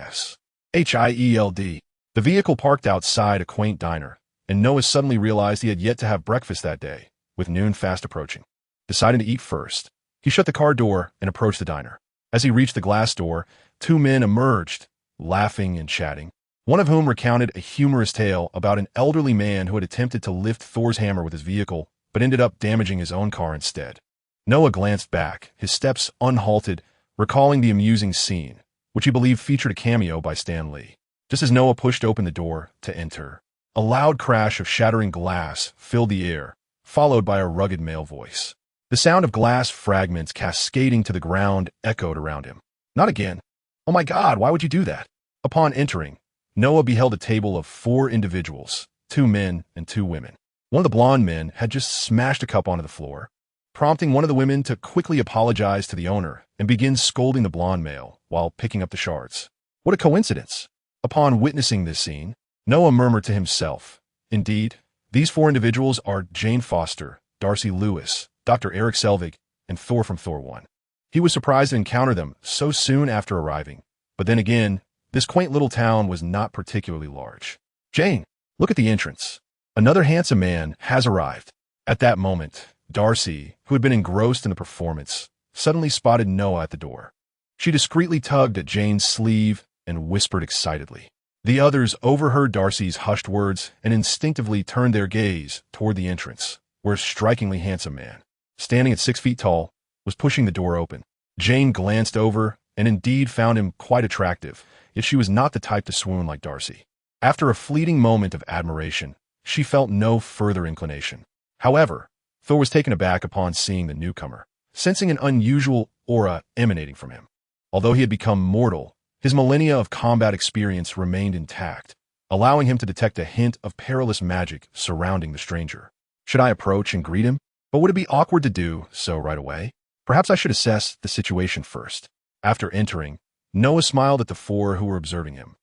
Hield. The vehicle parked outside a quaint diner, and Noah suddenly realized he had yet to have breakfast that day, with noon fast approaching. Deciding to eat first, he shut the car door and approached the diner. As he reached the glass door, two men emerged, laughing and chatting, one of whom recounted a humorous tale about an elderly man who had attempted to lift Thor's hammer with his vehicle, but ended up damaging his own car instead. Noah glanced back, his steps unhalted, recalling the amusing scene, which he believed featured a cameo by Stan Lee. Just as Noah pushed open the door to enter, a loud crash of shattering glass filled the air, followed by a rugged male voice. The sound of glass fragments cascading to the ground echoed around him. "Not again. Oh my God, why would you do that?" Upon entering, Noah beheld a table of 4 individuals, 2 men and 2 women. One of the blonde men had just smashed a cup onto the floor, prompting one of the women to quickly apologize to the owner and begin scolding the blonde male while picking up the shards. What a coincidence! Upon witnessing this scene, Noah murmured to himself, "Indeed, these 4 individuals are Jane Foster, Darcy Lewis, Dr. Eric Selvig, and Thor from Thor 1. He was surprised to encounter them so soon after arriving, but then again, this quaint little town was not particularly large. "Jane, look at the entrance. Another handsome man has arrived." At that moment, Darcy, who had been engrossed in the performance, suddenly spotted Noah at the door. She discreetly tugged at Jane's sleeve and whispered excitedly. The others overheard Darcy's hushed words and instinctively turned their gaze toward the entrance, where a strikingly handsome man, standing at 6 feet tall, was pushing the door open. Jane glanced over and indeed found him quite attractive, yet she was not the type to swoon like Darcy. After a fleeting moment of admiration, she felt no further inclination. However, Thor was taken aback upon seeing the newcomer, sensing an unusual aura emanating from him. Although he had become mortal, his millennia of combat experience remained intact, allowing him to detect a hint of perilous magic surrounding the stranger. Should I approach and greet him? But would it be awkward to do so right away? Perhaps I should assess the situation first. After entering, Noah smiled at the four who were observing him,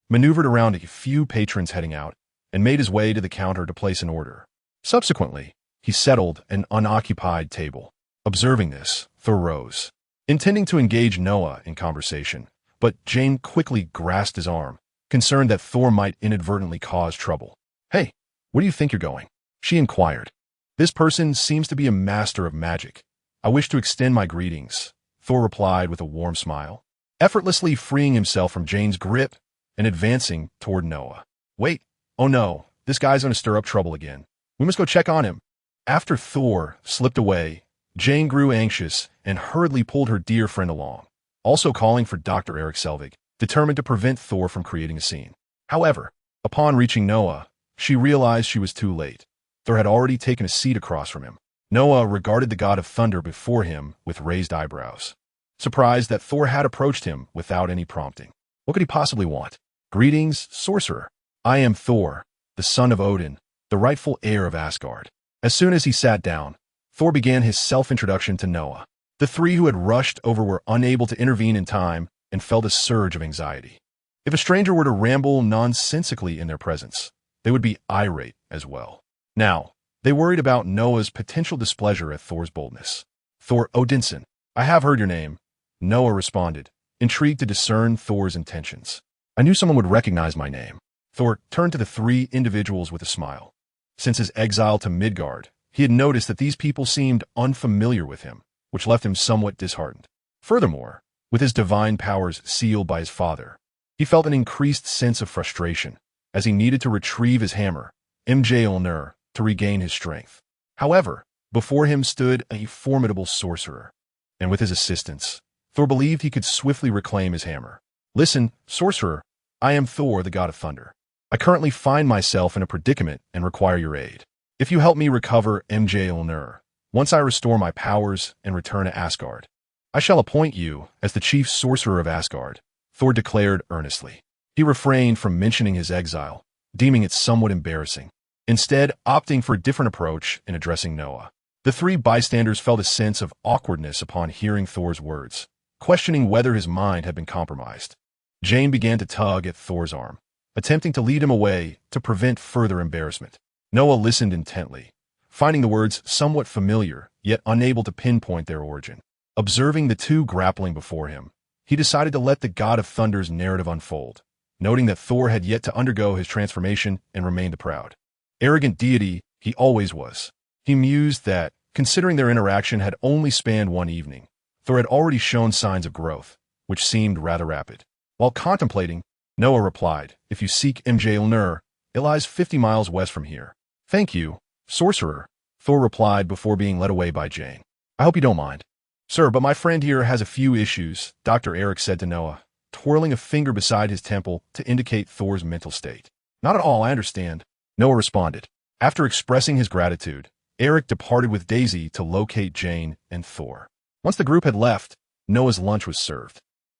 maneuvered around a few patrons heading out, and made his way to the counter to place an order. Subsequently, he settled an unoccupied table. Observing this, Thor rose, intending to engage Noah in conversation, but Jane quickly grasped his arm, concerned that Thor might inadvertently cause trouble. "Hey, where do you think you're going?" she inquired. "This person seems to be a master of magic. I wish to extend my greetings," Thor replied with a warm smile, effortlessly freeing himself from Jane's grip and advancing toward Noah. "Wait, oh no, this guy's going to stir up trouble again. We must go check on him." After Thor slipped away, Jane grew anxious and hurriedly pulled her dear friend along, also calling for Dr. Eric Selvig, determined to prevent Thor from creating a scene. However, upon reaching Noah, she realized she was too late. Thor had already taken a seat across from him. Noah regarded the god of thunder before him with raised eyebrows, surprised that Thor had approached him without any prompting. What could he possibly want? "Greetings, sorcerer. I am Thor, the son of Odin, the rightful heir of Asgard." As soon as he sat down, Thor began his self-introduction to Noah. The three who had rushed over were unable to intervene in time and felt a surge of anxiety. If a stranger were to ramble nonsensically in their presence, they would be irate as well. Now, they worried about Noah's potential displeasure at Thor's boldness. "Thor Odinson, I have heard your name," Noah responded, intrigued to discern Thor's intentions. "I knew someone would recognize my name." Thor turned to the three individuals with a smile. Since his exile to Midgard, he had noticed that these people seemed unfamiliar with him, which left him somewhat disheartened. Furthermore, with his divine powers sealed by his father, he felt an increased sense of frustration as he needed to retrieve his hammer, Mjolnir, to regain his strength. However, before him stood a formidable sorcerer, and with his assistance, Thor believed he could swiftly reclaim his hammer. "Listen, sorcerer, I am Thor, the god of thunder. I currently find myself in a predicament and require your aid. If you help me recover Mjolnir, once I restore my powers and return to Asgard, I shall appoint you as the chief sorcerer of Asgard," Thor declared earnestly. He refrained from mentioning his exile, deeming it somewhat embarrassing, instead opting for a different approach in addressing Noah. The three bystanders felt a sense of awkwardness upon hearing Thor's words, questioning whether his mind had been compromised. Jane began to tug at Thor's arm, attempting to lead him away to prevent further embarrassment. Noah listened intently, finding the words somewhat familiar, yet unable to pinpoint their origin. Observing the two grappling before him, he decided to let the god of thunder's narrative unfold, noting that Thor had yet to undergo his transformation and remained the proud, arrogant deity he always was. He mused that, considering their interaction had only spanned one evening, Thor had already shown signs of growth, which seemed rather rapid. While contemplating, Noah replied, "If you seek Mjolnir, it lies 50 miles west from here." "Thank you, sorcerer," Thor replied before being led away by Jane. "I hope you don't mind." "Sir, but my friend here has a few issues," Dr. Eric said to Noah, twirling a finger beside his temple to indicate Thor's mental state. "Not at all, I understand," Noah responded. After expressing his gratitude, Eric departed with Daisy to locate Jane and Thor. Once the group had left, Noah's lunch was served.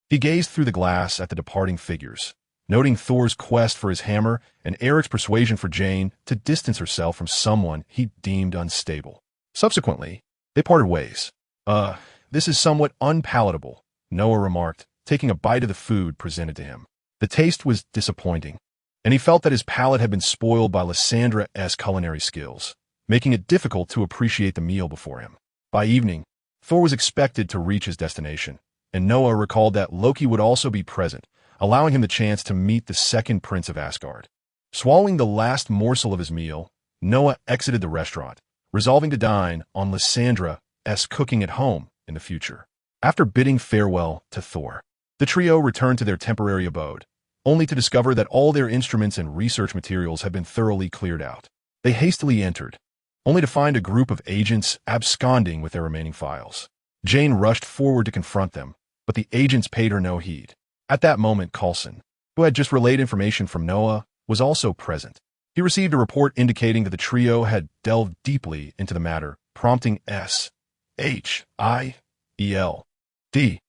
He gazed through the glass at the departing figures, noting Thor's quest for his hammer and Eric's persuasion for Jane to distance herself from someone he deemed unstable. Subsequently, they parted ways. This is somewhat unpalatable," Noah remarked, taking a bite of the food presented to him. The taste was disappointing, and he felt that his palate had been spoiled by Lysandra-esque culinary skills, making it difficult to appreciate the meal before him. By evening, Thor was expected to reach his destination, and Noah recalled that Loki would also be present, allowing him the chance to meet the second prince of Asgard. Swallowing the last morsel of his meal, Noah exited the restaurant, resolving to dine on Lysandra-esque cooking at home in the future. After bidding farewell to Thor, the trio returned to their temporary abode, only to discover that all their instruments and research materials had been thoroughly cleared out. They hastily entered, only to find a group of agents absconding with their remaining files. Jane rushed forward to confront them, but the agents paid her no heed. At that moment, Coulson, who had just relayed information from Noah, was also present. He received a report indicating that the trio had delved deeply into the matter, prompting SHIELD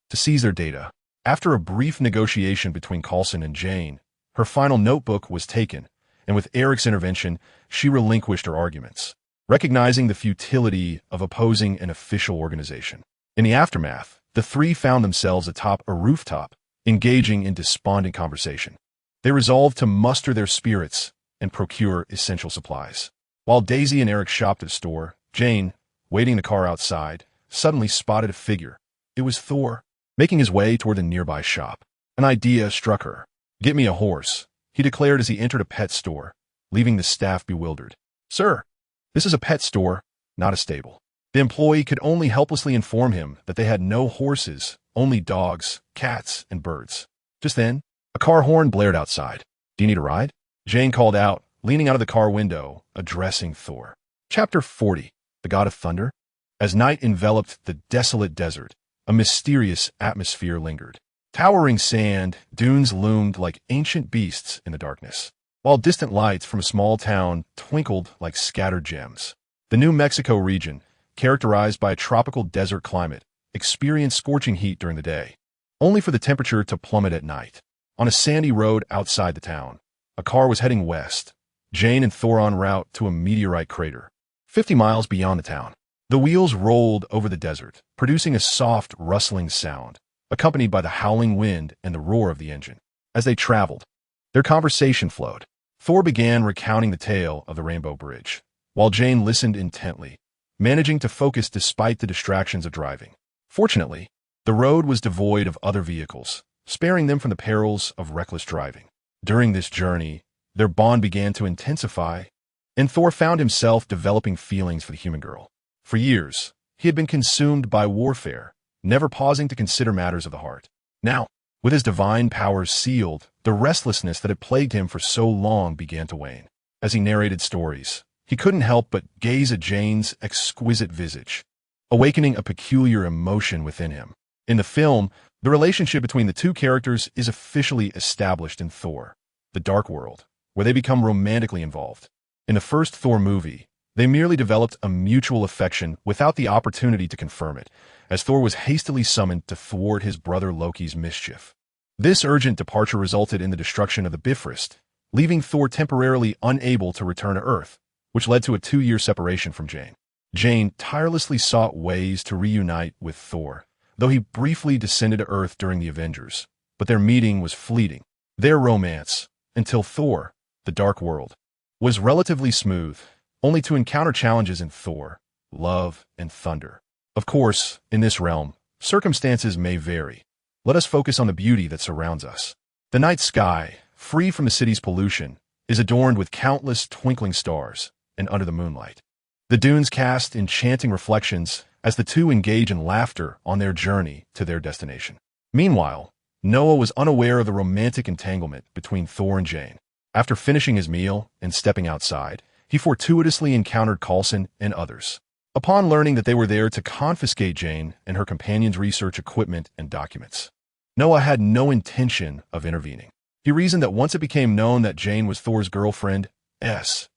to seize their data. After a brief negotiation between Coulson and Jane, her final notebook was taken, and with Eric's intervention, she relinquished her arguments, recognizing the futility of opposing an official organization. In the aftermath, the three found themselves atop a rooftop, engaging in despondent conversation. They resolved to muster their spirits and procure essential supplies. While Daisy and Eric shopped at a store, Jane, waiting in the car outside, suddenly spotted a figure. It was Thor, making his way toward the nearby shop. An idea struck her. "Get me a horse," he declared as he entered a pet store, leaving the staff bewildered. "Sir, this is a pet store, not a stable." The employee could only helplessly inform him that they had no horses, only dogs, cats, and birds. Just then, a car horn blared outside. "Do you need a ride?" Jane called out, leaning out of the car window, addressing Thor. Chapter 40, The God of Thunder. As night enveloped the desolate desert, a mysterious atmosphere lingered. Towering sand dunes loomed like ancient beasts in the darkness, while distant lights from a small town twinkled like scattered gems. The New Mexico region, characterized by a tropical desert climate, experienced scorching heat during the day, only for the temperature to plummet at night. On a sandy road outside the town, a car was heading west, Jane and Thor en route to a meteorite crater, 50 miles beyond the town. The wheels rolled over the desert, producing a soft, rustling sound, accompanied by the howling wind and the roar of the engine. As they traveled, their conversation flowed. Thor began recounting the tale of the Rainbow Bridge, while Jane listened intently, managing to focus despite the distractions of driving. Fortunately, the road was devoid of other vehicles, sparing them from the perils of reckless driving. During this journey, their bond began to intensify, and Thor found himself developing feelings for the human girl. For years, he had been consumed by warfare, never pausing to consider matters of the heart. Now, with his divine powers sealed, the restlessness that had plagued him for so long began to wane. As he narrated stories, he couldn't help but gaze at Jane's exquisite visage, awakening a peculiar emotion within him. In the film, the relationship between the two characters is officially established in Thor, the Dark World, where they become romantically involved. In the first Thor movie, they merely developed a mutual affection without the opportunity to confirm it, as Thor was hastily summoned to thwart his brother Loki's mischief. This urgent departure resulted in the destruction of the Bifrost, leaving Thor temporarily unable to return to Earth, which led to a 2-year separation from Jane. Jane tirelessly sought ways to reunite with Thor, though he briefly descended to Earth during the Avengers, but their meeting was fleeting. Their romance, until Thor, the Dark World, was relatively smooth, only to encounter challenges in Thor, love, and thunder. Of course, in this realm, circumstances may vary. Let us focus on the beauty that surrounds us. The night sky, free from the city's pollution, is adorned with countless twinkling stars, and under the moonlight, the dunes cast enchanting reflections as the two engage in laughter on their journey to their destination. Meanwhile, Noah was unaware of the romantic entanglement between Thor and Jane. After finishing his meal and stepping outside, he fortuitously encountered Coulson and others. Upon learning that they were there to confiscate Jane and her companion's research equipment and documents, Noah had no intention of intervening. He reasoned that once it became known that Jane was Thor's girlfriend, SHIELD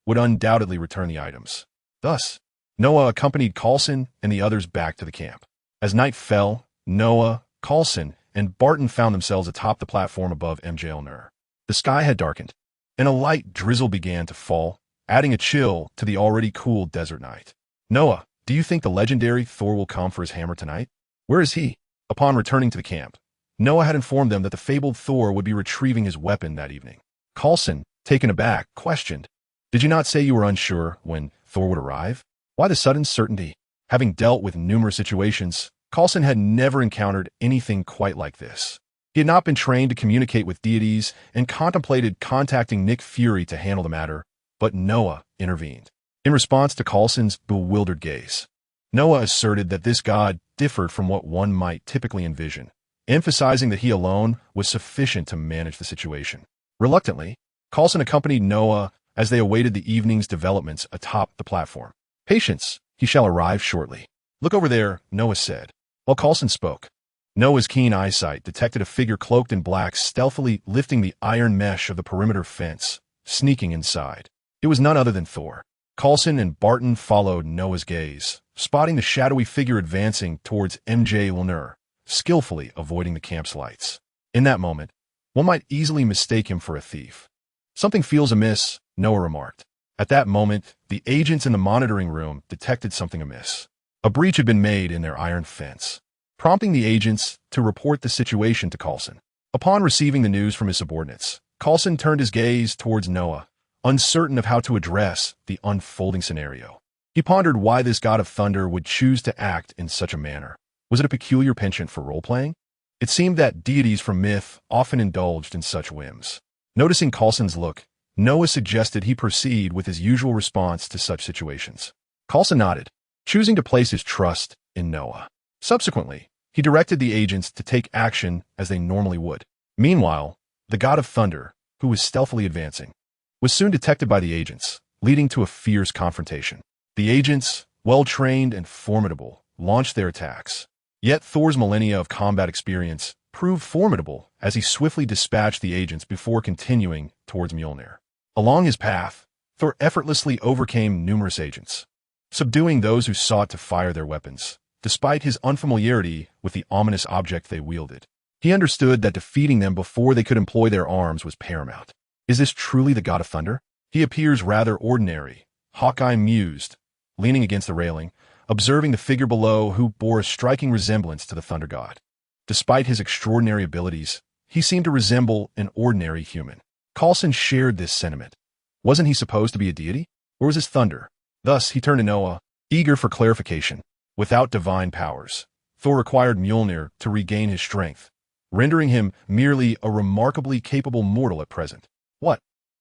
would undoubtedly return the items. Thus, Noah accompanied Coulson and the others back to the camp. As night fell, Noah, Coulson, and Barton found themselves atop the platform above Mjolnir. The sky had darkened, and a light drizzle began to fall, adding a chill to the already cool desert night. "Noah, do you think the legendary Thor will come for his hammer tonight? Where is he?" Upon returning to the camp, Noah had informed them that the fabled Thor would be retrieving his weapon that evening. Coulson, taken aback, questioned, "Did you not say you were unsure when Thor would arrive? Why the sudden certainty?" Having dealt with numerous situations, Coulson had never encountered anything quite like this. He had not been trained to communicate with deities and contemplated contacting Nick Fury to handle the matter, but Noah intervened. In response to Coulson's bewildered gaze, Noah asserted that this god differed from what one might typically envision, emphasizing that he alone was sufficient to manage the situation. Reluctantly, Coulson accompanied Noah as they awaited the evening's developments atop the platform. "Patience, he shall arrive shortly." Look over there, Noah said, while Coulson spoke. Noah's keen eyesight detected a figure cloaked in black stealthily lifting the iron mesh of the perimeter fence, sneaking inside. It was none other than Thor. Coulson and Barton followed Noah's gaze, spotting the shadowy figure advancing towards LoL, skillfully avoiding the camp's lights. In that moment, one might easily mistake him for a thief. Something feels amiss, Noah remarked. At that moment, the agents in the monitoring room detected something amiss. A breach had been made in their iron fence, prompting the agents to report the situation to Coulson. Upon receiving the news from his subordinates, Coulson turned his gaze towards Noah, uncertain of how to address the unfolding scenario. He pondered why this god of thunder would choose to act in such a manner. Was it a peculiar penchant for role-playing? It seemed that deities from myth often indulged in such whims. Noticing Coulson's look, Noah suggested he proceed with his usual response to such situations. Coulson nodded, choosing to place his trust in Noah. Subsequently, he directed the agents to take action as they normally would. Meanwhile, the god of thunder, who was stealthily advancing, was soon detected by the agents, leading to a fierce confrontation. The agents, well-trained and formidable, launched their attacks. Yet Thor's millennia of combat experience proved formidable as he swiftly dispatched the agents before continuing towards Mjolnir. Along his path, Thor effortlessly overcame numerous agents, subduing those who sought to fire their weapons, despite his unfamiliarity with the ominous object they wielded. He understood that defeating them before they could employ their arms was paramount. Is this truly the god of thunder? He appears rather ordinary, Hawkeye mused, leaning against the railing, observing the figure below who bore a striking resemblance to the thunder god. Despite his extraordinary abilities, he seemed to resemble an ordinary human. Coulson shared this sentiment. Wasn't he supposed to be a deity? Or was this thunder? Thus, he turned to Noah, eager for clarification. Without divine powers, Thor required Mjolnir to regain his strength, rendering him merely a remarkably capable mortal at present. What?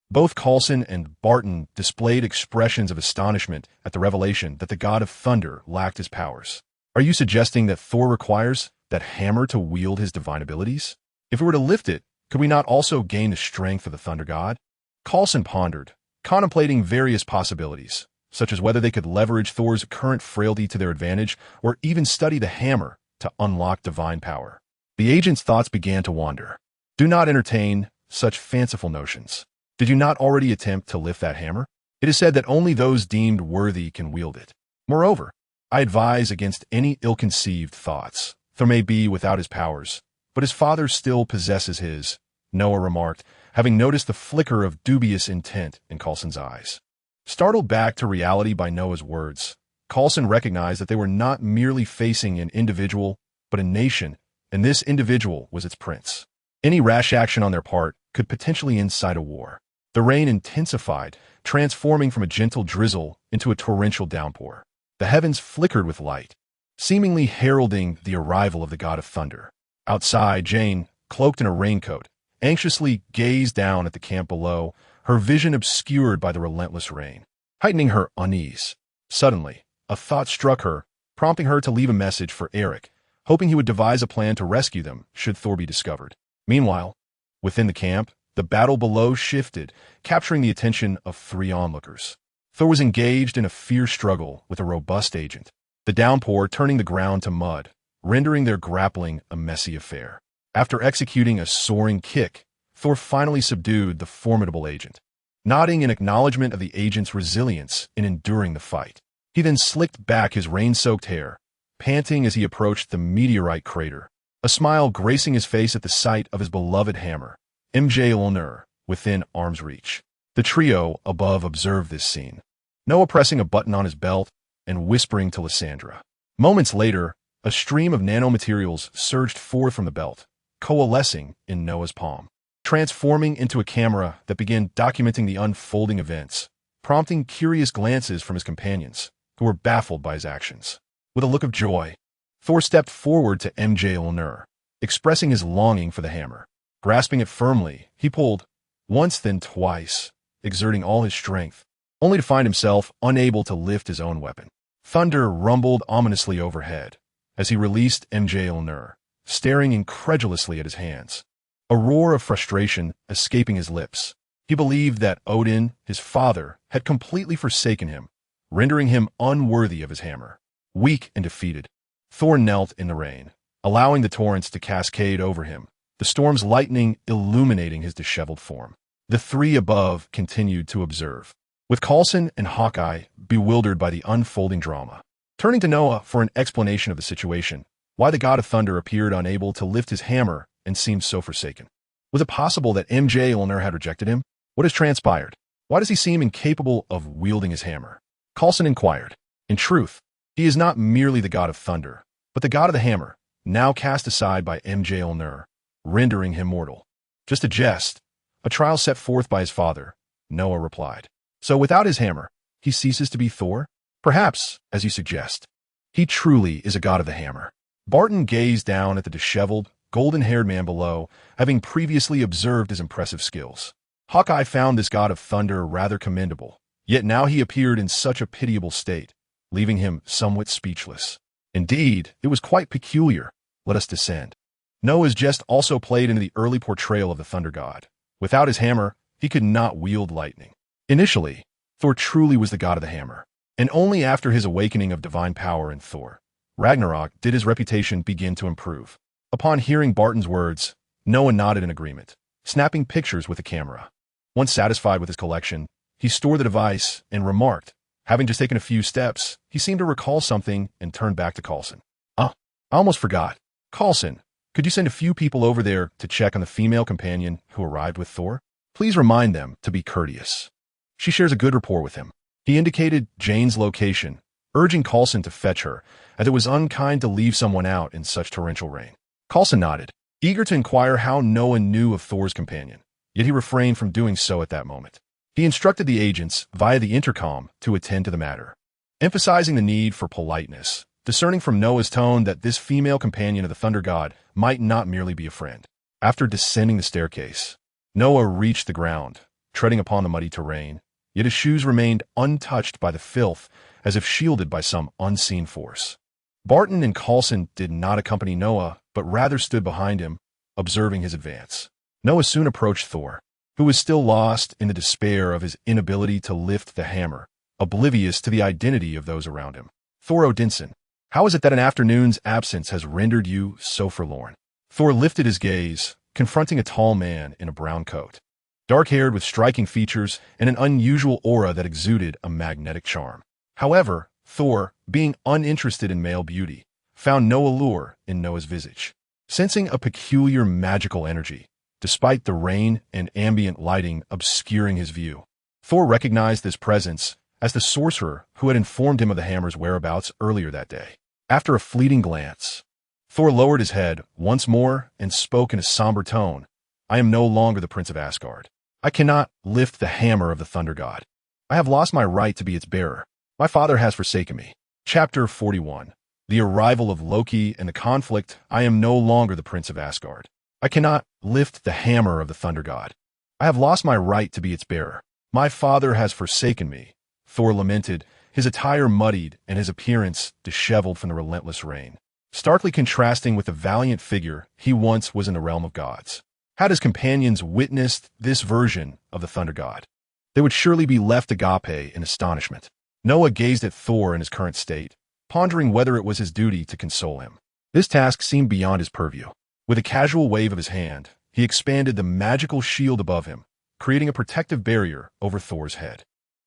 Both Coulson and Barton displayed expressions of astonishment at the revelation that the god of thunder lacked his powers. Are you suggesting that Thor requires that hammer to wield his divine abilities? If we were to lift it, could we not also gain the strength of the thunder god? Coulson pondered, contemplating various possibilities, such as whether they could leverage Thor's current frailty to their advantage or even study the hammer to unlock divine power. The agent's thoughts began to wander. Do not entertain such fanciful notions. Did you not already attempt to lift that hammer? It is said that only those deemed worthy can wield it. Moreover, I advise against any ill-conceived thoughts. Thor may be without his powers, but his father still possesses his, Noah remarked, having noticed the flicker of dubious intent in Coulson's eyes. Startled back to reality by Noah's words, Coulson recognized that they were not merely facing an individual, but a nation, and this individual was its prince. Any rash action on their part could potentially incite a war. The rain intensified, transforming from a gentle drizzle into a torrential downpour. The heavens flickered with light, seemingly heralding the arrival of the god of thunder. Outside, Jane, cloaked in a raincoat, anxiously gazed down at the camp below, her vision obscured by the relentless rain, heightening her unease. Suddenly, a thought struck her, prompting her to leave a message for Eric, hoping he would devise a plan to rescue them should Thor be discovered. Meanwhile, within the camp, the battle below shifted, capturing the attention of 3 onlookers. Thor was engaged in a fierce struggle with a robust agent, the downpour turning the ground to mud, rendering their grappling a messy affair. After executing a soaring kick, Thor finally subdued the formidable agent, nodding in acknowledgement of the agent's resilience in enduring the fight. He then slicked back his rain-soaked hair, panting as he approached the meteorite crater, a smile gracing his face at the sight of his beloved hammer, MCU, within arm's reach. The trio above observed this scene, Noah pressing a button on his belt and whispering to Lysandra. Moments later, a stream of nanomaterials surged forth from the belt, coalescing in Noah's palm, transforming into a camera that began documenting the unfolding events, prompting curious glances from his companions, who were baffled by his actions. With a look of joy, Thor stepped forward to MCU, expressing his longing for the hammer. Grasping it firmly, he pulled, once then twice, exerting all his strength, only to find himself unable to lift his own weapon. Thunder rumbled ominously overhead as he released MCU, staring incredulously at his hands, a roar of frustration escaping his lips. He believed that Odin, his father, had completely forsaken him, rendering him unworthy of his hammer. Weak and defeated, Thor knelt in the rain, allowing the torrents to cascade over him, the storm's lightning illuminating his disheveled form. The three above continued to observe, with Coulson and Hawkeye bewildered by the unfolding drama. Turning to Noah for an explanation of the situation, why the god of thunder appeared unable to lift his hammer and seemed so forsaken. Was it possible that MCU had rejected him? What has transpired? Why does he seem incapable of wielding his hammer? Coulson inquired. In truth, he is not merely the god of thunder, but the god of the hammer, now cast aside by MCU, rendering him mortal. Just a jest, a trial set forth by his father, Noah replied. So without his hammer, he ceases to be Thor? Perhaps, as you suggest, he truly is a god of the hammer. Barton gazed down at the disheveled, golden-haired man below, having previously observed his impressive skills. Hawkeye found this god of thunder rather commendable, yet now he appeared in such a pitiable state, leaving him somewhat speechless. Indeed, it was quite peculiar. Let us descend. Noah's jest also played into the early portrayal of the thunder god. Without his hammer, he could not wield lightning. Initially, Thor truly was the god of the hammer, and only after his awakening of divine power in Thor Ragnarok did his reputation begin to improve. Upon hearing Barton's words, Noah nodded in agreement, snapping pictures with the camera. Once satisfied with his collection, he stored the device and remarked, having just taken a few steps, he seemed to recall something and turned back to Coulson. I almost forgot. Coulson, could you send a few people over there to check on the female companion who arrived with Thor? Please remind them to be courteous. She shares a good rapport with him. He indicated Jane's location, urging Coulson to fetch her, as it was unkind to leave someone out in such torrential rain. Coulson nodded, eager to inquire how Noah knew of Thor's companion, yet he refrained from doing so at that moment. He instructed the agents via the intercom to attend to the matter, emphasizing the need for politeness, discerning from Noah's tone that this female companion of the thunder god might not merely be a friend. After descending the staircase, Noah reached the ground, treading upon the muddy terrain, yet his shoes remained untouched by the filth, as if shielded by some unseen force. Barton and Coulson did not accompany Noah, but rather stood behind him, observing his advance. Noah soon approached Thor, who was still lost in the despair of his inability to lift the hammer, oblivious to the identity of those around him. Thor Odinson, how is it that an afternoon's absence has rendered you so forlorn? Thor lifted his gaze, confronting a tall man in a brown coat, dark-haired with striking features and an unusual aura that exuded a magnetic charm. However, Thor, being uninterested in male beauty, found no allure in Noah's visage. Sensing a peculiar magical energy, despite the rain and ambient lighting obscuring his view, Thor recognized this presence as the sorcerer who had informed him of the hammer's whereabouts earlier that day. After a fleeting glance, Thor lowered his head once more and spoke in a somber tone. I am no longer the Prince of Asgard. I cannot lift the hammer of the thunder god. I have lost my right to be its bearer. My father has forsaken me. Chapter 41. The arrival of Loki and the conflict. I am no longer the Prince of Asgard. I cannot lift the hammer of the thunder god. I have lost my right to be its bearer. My father has forsaken me. Thor lamented, his attire muddied and his appearance disheveled from the relentless rain, starkly contrasting with the valiant figure he once was in the realm of gods. Had his companions witnessed this version of the thunder god, they would surely be left agape in astonishment. Noah gazed at Thor in his current state, pondering whether it was his duty to console him. This task seemed beyond his purview. With a casual wave of his hand, he expanded the magical shield above him, creating a protective barrier over Thor's head.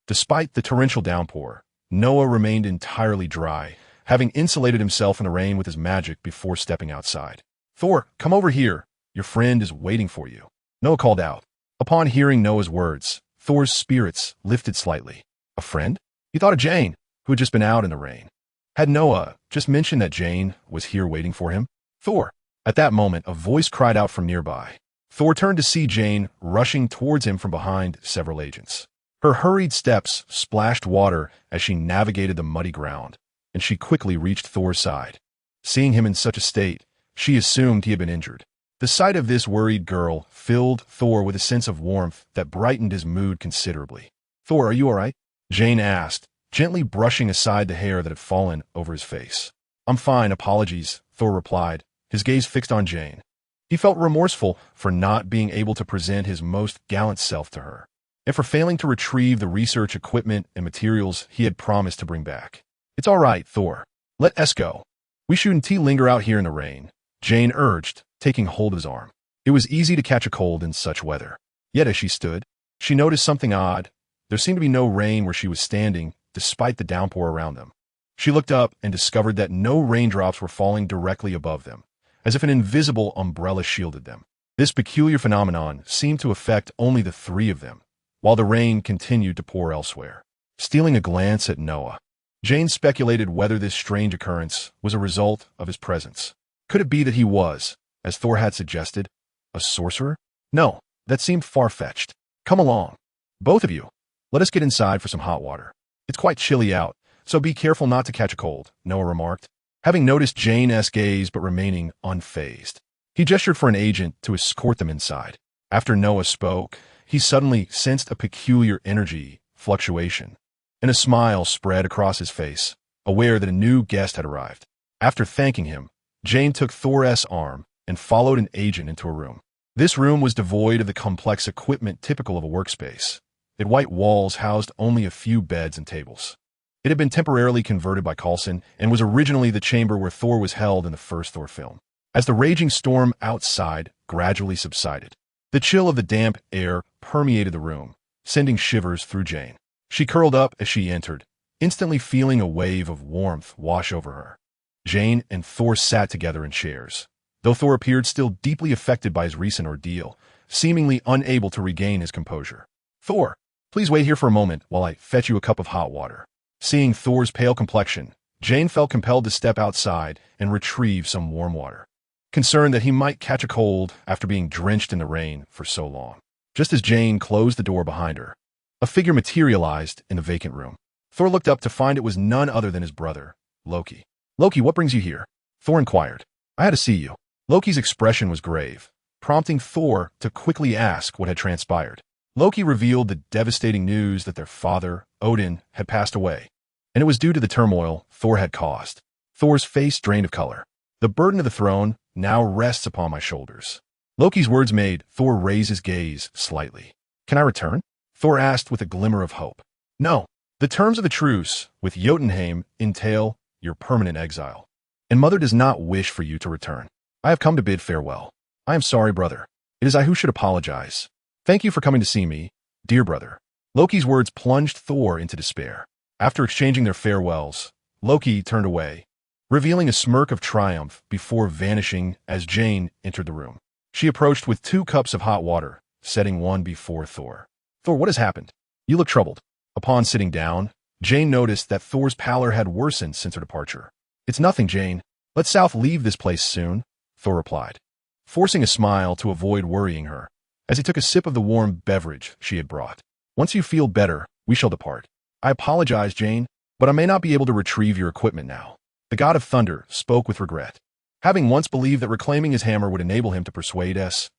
Despite the torrential downpour, Noah remained entirely dry, having insulated himself from the rain with his magic before stepping outside. Thor, come over here. Your friend is waiting for you, Noah called out. Upon hearing Noah's words, Thor's spirits lifted slightly. A friend? He thought of Jane, who had just been out in the rain. Had Noah just mentioned that Jane was here waiting for him? Thor! At that moment, a voice cried out from nearby. Thor turned to see Jane rushing towards him from behind several agents. Her hurried steps splashed water as she navigated the muddy ground, and she quickly reached Thor's side. Seeing him in such a state, she assumed he had been injured. The sight of this worried girl filled Thor with a sense of warmth that brightened his mood considerably. Thor, are you all right? Jane asked, gently brushing aside the hair that had fallen over his face. I'm fine, apologies, Thor replied, his gaze fixed on Jane. He felt remorseful for not being able to present his most gallant self to her, and for failing to retrieve the research equipment and materials he had promised to bring back. It's all right, Thor. Let us go. We shouldn't linger out here in the rain, Jane urged, taking hold of his arm. It was easy to catch a cold in such weather. Yet as she stood, she noticed something odd. There seemed to be no rain where she was standing, despite the downpour around them. She looked up and discovered that no raindrops were falling directly above them, as if an invisible umbrella shielded them. This peculiar phenomenon seemed to affect only the three of them, while the rain continued to pour elsewhere. Stealing a glance at Noah, Jane speculated whether this strange occurrence was a result of his presence. Could it be that he was, as Thor had suggested, a sorcerer? No, that seemed far-fetched. Come along. Both of you. Let us get inside for some hot water. It's quite chilly out, so be careful not to catch a cold, Noah remarked, having noticed Jane's gaze but remaining unfazed. He gestured for an agent to escort them inside. After Noah spoke, he suddenly sensed a peculiar energy fluctuation, and a smile spread across his face, aware that a new guest had arrived. After thanking him, Jane took Thor's arm and followed an agent into a room. This room was devoid of the complex equipment typical of a workspace. Its white walls housed only a few beds and tables. It had been temporarily converted by Coulson and was originally the chamber where Thor was held in the first Thor film. As the raging storm outside gradually subsided, the chill of the damp air permeated the room, sending shivers through Jane. She curled up as she entered, instantly feeling a wave of warmth wash over her. Jane and Thor sat together in chairs, though Thor appeared still deeply affected by his recent ordeal, seemingly unable to regain his composure. Thor, please wait here for a moment while I fetch you a cup of hot water. Seeing Thor's pale complexion, Jane felt compelled to step outside and retrieve some warm water, concerned that he might catch a cold after being drenched in the rain for so long. Just as Jane closed the door behind her, a figure materialized in the vacant room. Thor looked up to find it was none other than his brother, Loki. Loki, what brings you here? Thor inquired. I had to see you. Loki's expression was grave, prompting Thor to quickly ask what had transpired. Loki revealed the devastating news that their father, Odin, had passed away, and it was due to the turmoil Thor had caused. Thor's face drained of color. The burden of the throne now rests upon my shoulders. Loki's words made Thor raise his gaze slightly. Can I return? Thor asked with a glimmer of hope. No. The terms of the truce with Jotunheim entail your permanent exile, and Mother does not wish for you to return. I have come to bid farewell. I am sorry, brother. It is I who should apologize. Thank you for coming to see me, dear brother. Loki's words plunged Thor into despair. After exchanging their farewells, Loki turned away, revealing a smirk of triumph before vanishing as Jane entered the room. She approached with 2 cups of hot water, setting one before Thor. Thor, what has happened? You look troubled. Upon sitting down, Jane noticed that Thor's pallor had worsened since her departure. It's nothing, Jane. Let South leave this place soon, Thor replied, forcing a smile to avoid worrying her, as he took a sip of the warm beverage she had brought. Once you feel better, we shall depart. I apologize, Jane, but I may not be able to retrieve your equipment now. The god of thunder spoke with regret, having once believed that reclaiming his hammer would enable him to persuade S.H.I.L.D.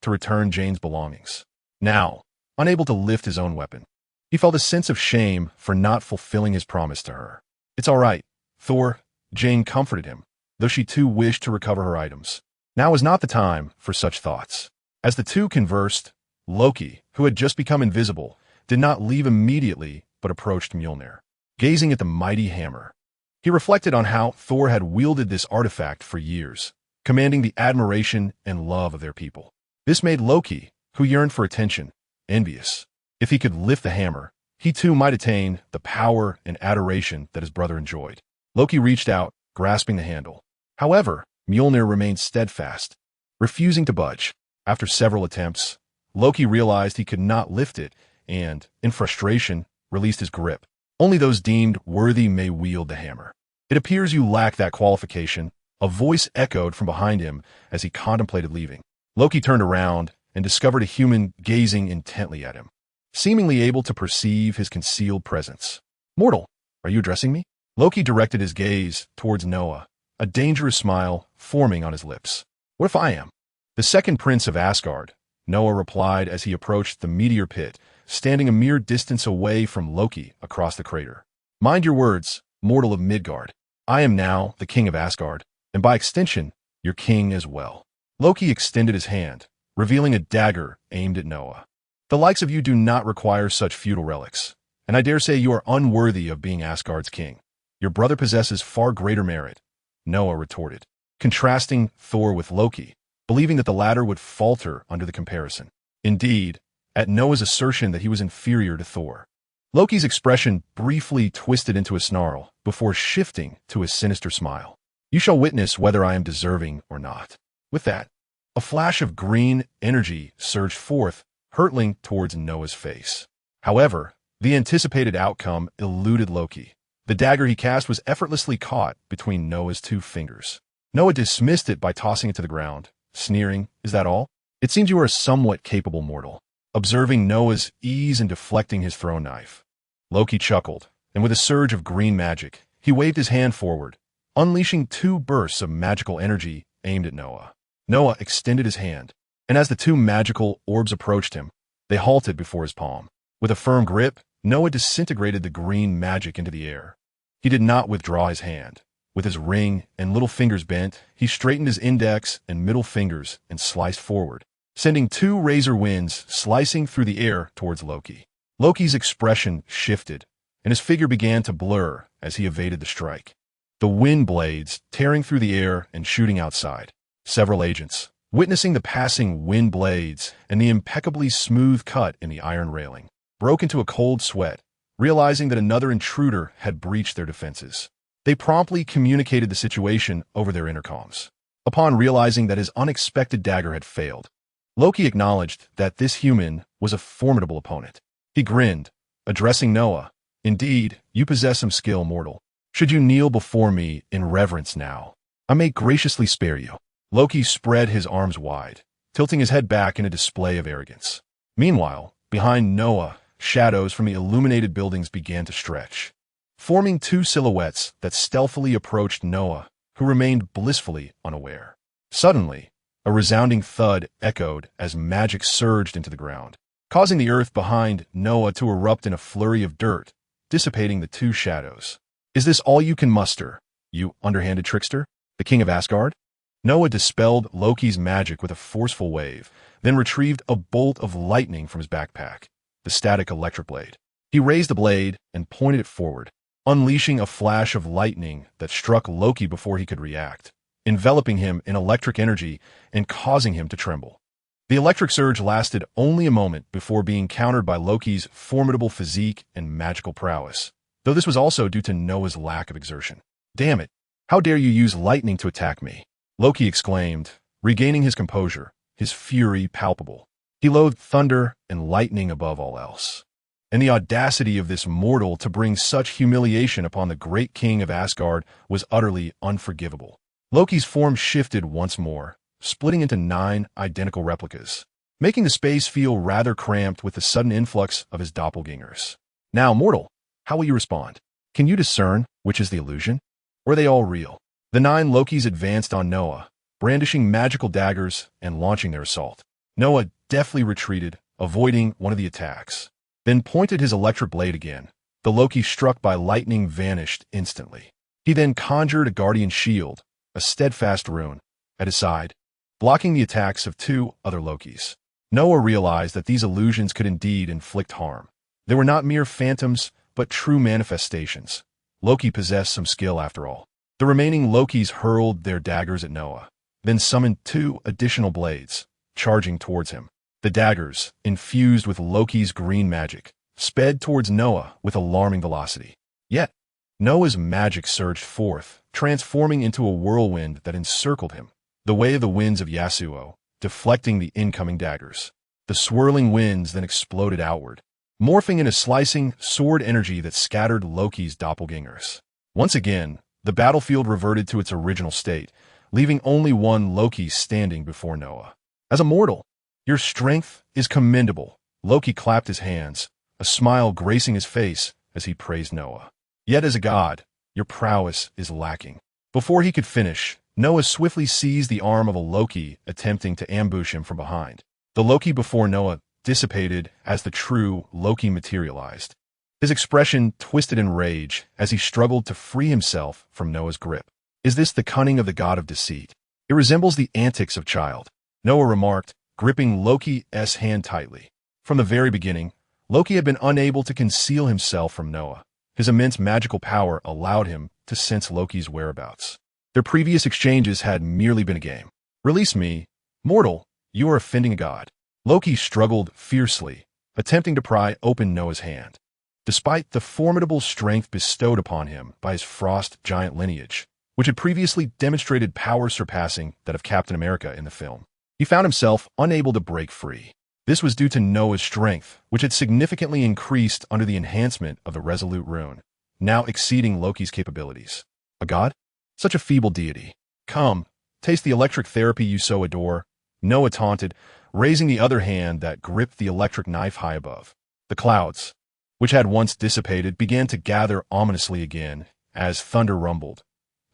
to return Jane's belongings. Now, unable to lift his own weapon, he felt a sense of shame for not fulfilling his promise to her. It's all right, Thor, Jane comforted him, though she too wished to recover her items. Now was not the time for such thoughts. As the two conversed, Loki, who had just become invisible, did not leave immediately but approached Mjolnir. Gazing at the mighty hammer, he reflected on how Thor had wielded this artifact for years, commanding the admiration and love of their people. This made Loki, who yearned for attention, envious. If he could lift the hammer, he too might attain the power and adoration that his brother enjoyed. Loki reached out, grasping the handle. However, Mjolnir remained steadfast, refusing to budge. After several attempts, Loki realized he could not lift it and, in frustration, released his grip. Only those deemed worthy may wield the hammer. It appears you lack that qualification, a voice echoed from behind him as he contemplated leaving. Loki turned around and discovered a human gazing intently at him, seemingly able to perceive his concealed presence. Mortal, are you addressing me? Loki directed his gaze towards Noah, a dangerous smile forming on his lips. What if I am? The second prince of Asgard, Noah replied as he approached the meteor pit, standing a mere distance away from Loki across the crater. Mind your words, mortal of Midgard. I am now the king of Asgard, and by extension, your king as well. Loki extended his hand, revealing a dagger aimed at Noah. The likes of you do not require such feudal relics. and I dare say you are unworthy of being Asgard's king. Your brother possesses far greater merit, Noah retorted, contrasting Thor with Loki, believing that the latter would falter under the comparison. Indeed, at Noah's assertion that he was inferior to Thor, Loki's expression briefly twisted into a snarl before shifting to a sinister smile. You shall witness whether I am deserving or not. With that, a flash of green energy surged forth, hurtling towards Noah's face. However, the anticipated outcome eluded Loki. The dagger he cast was effortlessly caught between Noah's two fingers. Noah dismissed it by tossing it to the ground, sneering, "Is that all? It seems you are a somewhat capable mortal." Observing Noah's ease in deflecting his thrown knife, Loki chuckled, and with a surge of green magic, he waved his hand forward, unleashing two bursts of magical energy aimed at Noah. Noah extended his hand, and as the two magical orbs approached him, they halted before his palm. With a firm grip, Noah disintegrated the green magic into the air. He did not withdraw his hand. With his ring and little fingers bent, he straightened his index and middle fingers and sliced forward, sending two razor winds slicing through the air towards Loki. Loki's expression shifted, and his figure began to blur as he evaded the strike. The wind blades tearing through the air and shooting outside. Several agents, witnessing the passing wind blades and the impeccably smooth cut in the iron railing, broke into a cold sweat, realizing that another intruder had breached their defenses. They promptly communicated the situation over their intercoms. Upon realizing that his unexpected dagger had failed, Loki acknowledged that this human was a formidable opponent. He grinned, addressing Noah. "Indeed, you possess some skill, mortal. Should you kneel before me in reverence now, I may graciously spare you." Loki spread his arms wide, tilting his head back in a display of arrogance. Meanwhile, behind Noah, shadows from the illuminated buildings began to stretch, forming two silhouettes that stealthily approached Noah, who remained blissfully unaware. Suddenly, a resounding thud echoed as magic surged into the ground, causing the earth behind Noah to erupt in a flurry of dirt, dissipating the two shadows. "Is this all you can muster, you underhanded trickster, the king of Asgard?" Noah dispelled Loki's magic with a forceful wave, then retrieved a bolt of lightning from his backpack, the static electric blade. He raised the blade and pointed it forward, unleashing a flash of lightning that struck Loki before he could react, enveloping him in electric energy and causing him to tremble. The electric surge lasted only a moment before being countered by Loki's formidable physique and magical prowess, though this was also due to Noah's lack of exertion. "Damn it! How dare you use lightning to attack me?" Loki exclaimed, regaining his composure, his fury palpable. He loathed thunder and lightning above all else. And the audacity of this mortal to bring such humiliation upon the great king of Asgard was utterly unforgivable. Loki's form shifted once more, splitting into 9 identical replicas, making the space feel rather cramped with the sudden influx of his doppelgangers. "Now, mortal, how will you respond? Can you discern which is the illusion? Or are they all real?" The 9 Lokis advanced on Noah, brandishing magical daggers and launching their assault. Noah deftly retreated, avoiding one of the attacks, then pointed his electric blade again. The Loki struck by lightning vanished instantly. He then conjured a guardian shield, a steadfast rune, at his side, blocking the attacks of 2 other Lokis. Noah realized that these illusions could indeed inflict harm. They were not mere phantoms, but true manifestations. Loki possessed some skill after all. The remaining Lokis hurled their daggers at Noah, then summoned 2 additional blades, charging towards him. The daggers, infused with Loki's green magic, sped towards Noah with alarming velocity. Yet, Noah's magic surged forth, transforming into a whirlwind that encircled him, the way of the winds of Yasuo, deflecting the incoming daggers. The swirling winds then exploded outward, morphing in a slicing sword energy that scattered Loki's doppelgangers. Once again, the battlefield reverted to its original state, leaving only one Loki standing before Noah. "As a mortal, your strength is commendable." Loki clapped his hands, a smile gracing his face as he praised Noah. "Yet as a god, your prowess is lacking." Before he could finish, Noah swiftly seized the arm of a Loki attempting to ambush him from behind. The Loki before Noah dissipated as the true Loki materialized. His expression twisted in rage as he struggled to free himself from Noah's grip. "Is this the cunning of the god of deceit? It resembles the antics of child," Noah remarked, gripping Loki's hand tightly. From the very beginning, Loki had been unable to conceal himself from Noah. His immense magical power allowed him to sense Loki's whereabouts. Their previous exchanges had merely been a game. "Release me, mortal, you are offending a god." Loki struggled fiercely, attempting to pry open Noah's hand. Despite the formidable strength bestowed upon him by his frost giant lineage, which had previously demonstrated power surpassing that of Captain America in the film, he found himself unable to break free. This was due to Noah's strength, which had significantly increased under the enhancement of the Resolute rune, now exceeding Loki's capabilities. A god? Such a feeble deity. "Come, taste the electric therapy you so adore," Noah taunted, raising the other hand that gripped the electric knife high above. The clouds, which had once dissipated, began to gather ominously again as thunder rumbled,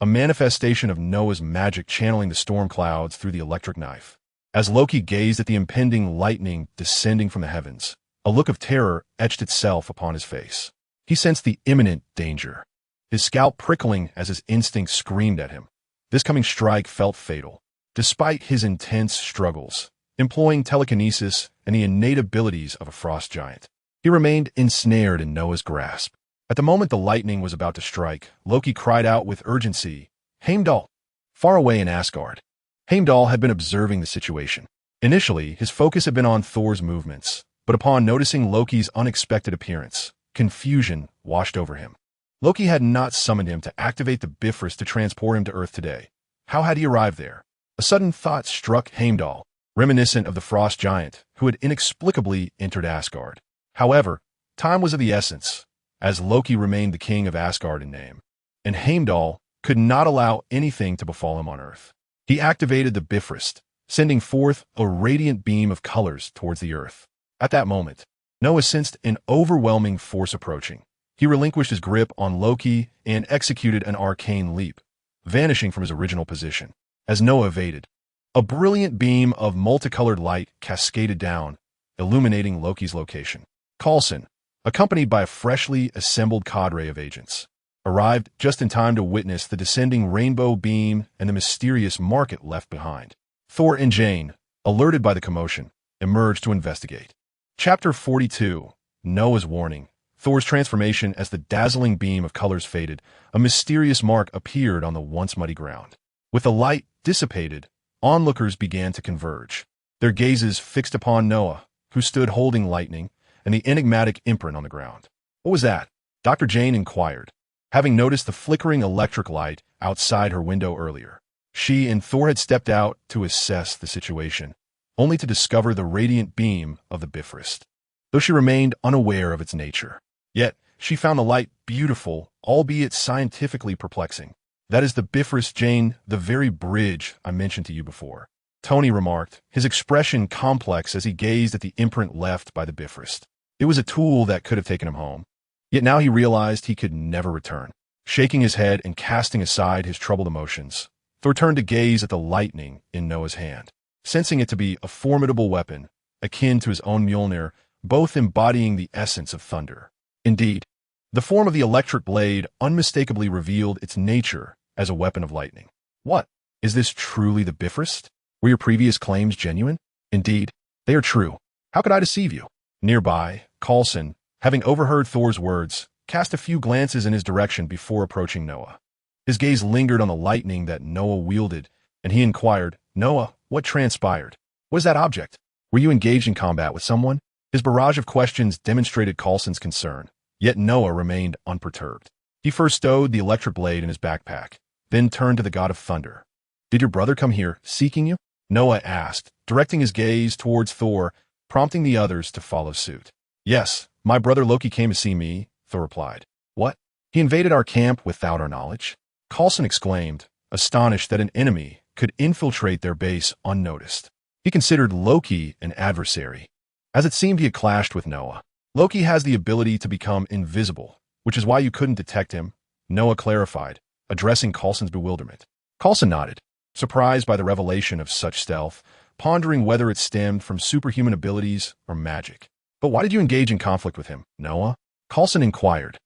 a manifestation of Noah's magic channeling the storm clouds through the electric knife. As Loki gazed at the impending lightning descending from the heavens, a look of terror etched itself upon his face. He sensed the imminent danger, his scalp prickling as his instincts screamed at him. This coming strike felt fatal. Despite his intense struggles, employing telekinesis and the innate abilities of a frost giant, he remained ensnared in Noah's grasp. At the moment the lightning was about to strike, Loki cried out with urgency, "Heimdall!" Far away in Asgard, Heimdall had been observing the situation. Initially, his focus had been on Thor's movements, but upon noticing Loki's unexpected appearance, confusion washed over him. Loki had not summoned him to activate the Bifrost to transport him to Earth today. How had he arrived there? A sudden thought struck Heimdall, reminiscent of the frost giant who had inexplicably entered Asgard. However, time was of the essence, as Loki remained the king of Asgard in name, and Heimdall could not allow anything to befall him on Earth. He activated the Bifrost, sending forth a radiant beam of colors towards the Earth. At that moment, Noah sensed an overwhelming force approaching. He relinquished his grip on Loki and executed an arcane leap, vanishing from his original position. As Noah evaded, a brilliant beam of multicolored light cascaded down, illuminating Loki's location. Coulson, accompanied by a freshly assembled cadre of agents, arrived just in time to witness the descending rainbow beam and the mysterious mark it left behind. Thor and Jane, alerted by the commotion, emerged to investigate. Chapter 42, Noah's Warning. Thor's transformation. As the dazzling beam of colors faded, a mysterious mark appeared on the once muddy ground. With the light dissipated, onlookers began to converge, their gazes fixed upon Noah, who stood holding lightning and the enigmatic imprint on the ground. "What was that?" Dr. Jane inquired, having noticed the flickering electric light outside her window earlier. She and Thor had stepped out to assess the situation, only to discover the radiant beam of the Bifrost, though she remained unaware of its nature. Yet, she found the light beautiful, albeit scientifically perplexing. "That is the Bifrost, Jane, the very bridge I mentioned to you before," Tony remarked, his expression complex as he gazed at the imprint left by the Bifrost. It was a tool that could have taken him home. Yet now he realized he could never return. Shaking his head and casting aside his troubled emotions, Thor turned to gaze at the lightning in Noah's hand, sensing it to be a formidable weapon, akin to his own Mjolnir, both embodying the essence of thunder. Indeed, the form of the electric blade unmistakably revealed its nature as a weapon of lightning. "What? Is this truly the Bifrost? Were your previous claims genuine?" "Indeed, they are true. How could I deceive you?" Nearby, Coulson, having overheard Thor's words, cast a few glances in his direction before approaching Noah. His gaze lingered on the lightning that Noah wielded, and he inquired, "Noah, what transpired? What is that object? Were you engaged in combat with someone?" His barrage of questions demonstrated Coulson's concern, yet Noah remained unperturbed. He first stowed the electric blade in his backpack, then turned to the god of thunder. "Did your brother come here, seeking you?" Noah asked, directing his gaze towards Thor, prompting the others to follow suit. "Yes, my brother Loki came to see me," Thor replied. "What? He invaded our camp without our knowledge?" Coulson exclaimed, astonished that an enemy could infiltrate their base unnoticed. He considered Loki an adversary, as it seemed he had clashed with Noah. "Loki has the ability to become invisible, which is why you couldn't detect him," Noah clarified, addressing Coulson's bewilderment. Coulson nodded, surprised by the revelation of such stealth, pondering whether it stemmed from superhuman abilities or magic. "But why did you engage in conflict with him, Noah?" Coulson inquired,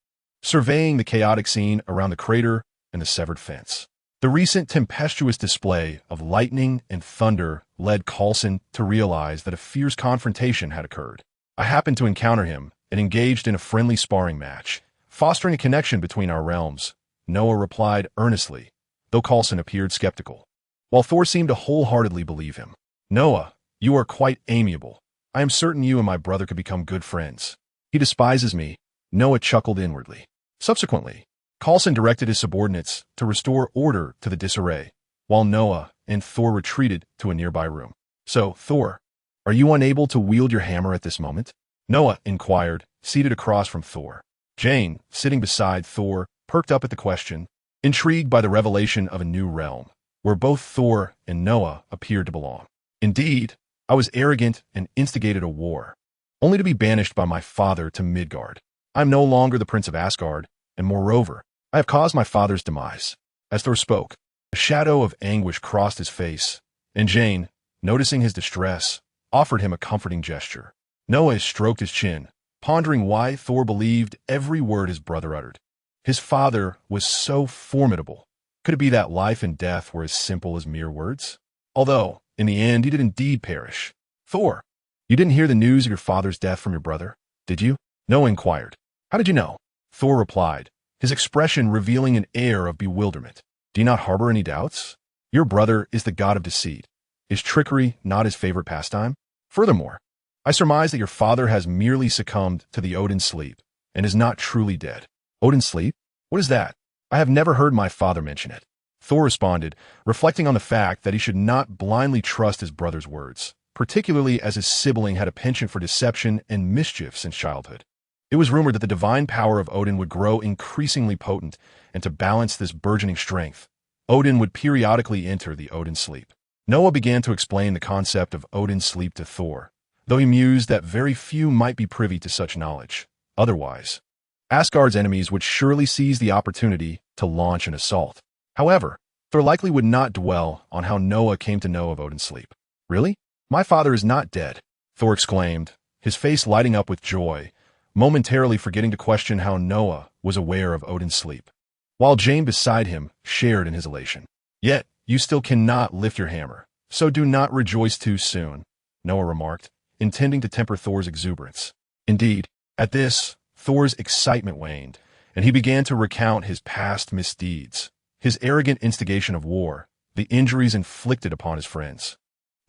surveying the chaotic scene around the crater and the severed fence. The recent tempestuous display of lightning and thunder led Coulson to realize that a fierce confrontation had occurred. I happened to encounter him and engaged in a friendly sparring match, fostering a connection between our realms, Noah replied earnestly, though Coulson appeared skeptical. While Thor seemed to wholeheartedly believe him. Noah, you are quite amiable. I am certain you and my brother could become good friends. He despises me, Noah chuckled inwardly. Subsequently, Coulson directed his subordinates to restore order to the disarray, while Noah and Thor retreated to a nearby room. So, Thor, are you unable to wield your hammer at this moment? Noah inquired, seated across from Thor. Jane, sitting beside Thor, perked up at the question, intrigued by the revelation of a new realm, where both Thor and Noah appeared to belong. Indeed, I was arrogant and instigated a war, only to be banished by my father to Midgard. I am no longer the Prince of Asgard, and moreover, I have caused my father's demise. As Thor spoke, a shadow of anguish crossed his face, and Jane, noticing his distress, offered him a comforting gesture. Noah stroked his chin, pondering why Thor believed every word his brother uttered. His father was so formidable. Could it be that life and death were as simple as mere words? Although, in the end, he did indeed perish. Thor, you didn't hear the news of your father's death from your brother, did you? Noah inquired. How did you know? Thor replied, his expression revealing an air of bewilderment. Do you not harbor any doubts? Your brother is the god of deceit. Is trickery not his favorite pastime? Furthermore, I surmise that your father has merely succumbed to the Odin sleep and is not truly dead. Odin sleep? What is that? I have never heard my father mention it. Thor responded, reflecting on the fact that he should not blindly trust his brother's words, particularly as his sibling had a penchant for deception and mischief since childhood. It was rumored that the divine power of Odin would grow increasingly potent, and to balance this burgeoning strength, Odin would periodically enter the Odin sleep. Noah began to explain the concept of Odin's sleep to Thor, though he mused that very few might be privy to such knowledge. Otherwise, Asgard's enemies would surely seize the opportunity to launch an assault. However, Thor likely would not dwell on how Noah came to know of Odin's sleep. Really? My father is not dead, Thor exclaimed, his face lighting up with joy, momentarily forgetting to question how Noah was aware of Odin's sleep, while Jane beside him shared in his elation. Yet, you still cannot lift your hammer, so do not rejoice too soon, Noah remarked, intending to temper Thor's exuberance. Indeed, at this, Thor's excitement waned, and he began to recount his past misdeeds, his arrogant instigation of war, the injuries inflicted upon his friends,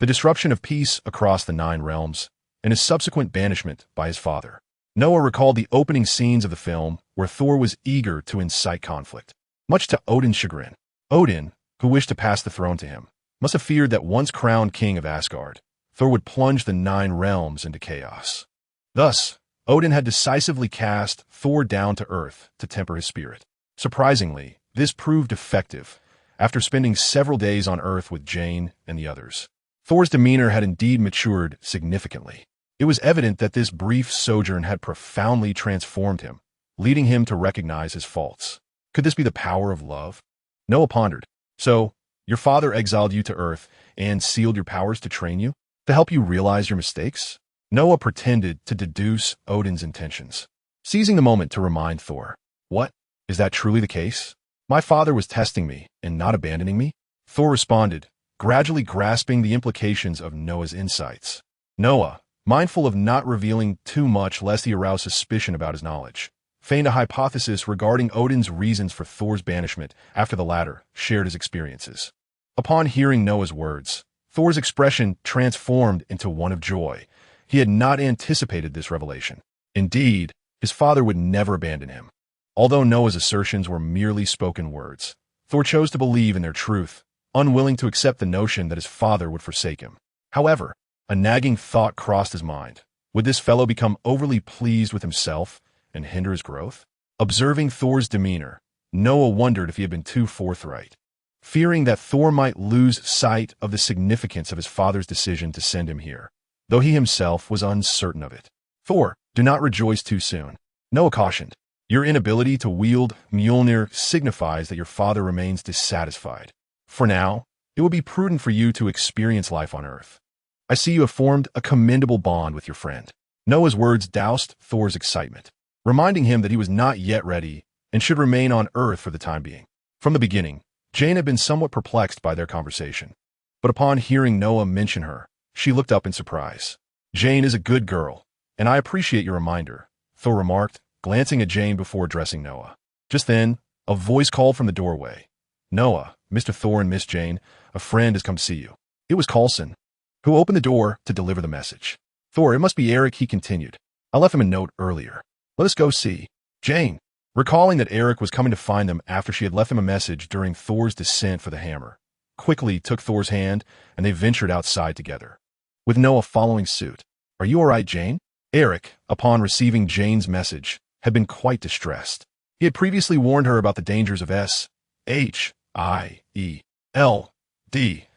the disruption of peace across the 9 realms, and his subsequent banishment by his father. Noah recalled the opening scenes of the film where Thor was eager to incite conflict, much to Odin's chagrin. Odin, who wished to pass the throne to him, must have feared that once crowned king of Asgard, Thor would plunge the 9 realms into chaos. Thus, Odin had decisively cast Thor down to earth to temper his spirit. Surprisingly, this proved effective. After spending several days on Earth with Jane and the others, Thor's demeanor had indeed matured significantly. It was evident that this brief sojourn had profoundly transformed him, leading him to recognize his faults. Could this be the power of love? Noah pondered. So, your father exiled you to Earth and sealed your powers to train you? To help you realize your mistakes? Noah pretended to deduce Odin's intentions, seizing the moment to remind Thor. What? Is that truly the case? My father was testing me and not abandoning me? Thor responded, gradually grasping the implications of Noah's insights. Noah, mindful of not revealing too much lest he arouse suspicion about his knowledge, feigned a hypothesis regarding Odin's reasons for Thor's banishment after the latter shared his experiences. Upon hearing Noah's words, Thor's expression transformed into one of joy. He had not anticipated this revelation. Indeed, his father would never abandon him. Although Noah's assertions were merely spoken words, Thor chose to believe in their truth, unwilling to accept the notion that his father would forsake him. However, a nagging thought crossed his mind. Would this fellow become overly pleased with himself and hinder his growth? Observing Thor's demeanor, Noah wondered if he had been too forthright, fearing that Thor might lose sight of the significance of his father's decision to send him here, though he himself was uncertain of it. Thor, do not rejoice too soon, Noah cautioned. Your inability to wield Mjolnir signifies that your father remains dissatisfied. For now, it would be prudent for you to experience life on Earth. I see you have formed a commendable bond with your friend. Noah's words doused Thor's excitement, reminding him that he was not yet ready and should remain on Earth for the time being. From the beginning, Jane had been somewhat perplexed by their conversation, but upon hearing Noah mention her, she looked up in surprise. Jane is a good girl, And I appreciate your reminder, Thor remarked, glancing at Jane before addressing Noah. Just then, a voice called from the doorway. Noah, Mr. Thor and Miss Jane, a friend has come to see you. It was Coulson, who opened the door to deliver the message. Thor, it must be Eric, he continued. I left him a note earlier. Let us go see. Jane, recalling that Eric was coming to find them after she had left him a message during Thor's descent for the hammer, quickly took Thor's hand and they ventured outside together, with Noah following suit. Are you all right, Jane? Eric, upon receiving Jane's message, had been quite distressed. He had previously warned her about the dangers of SHIELD,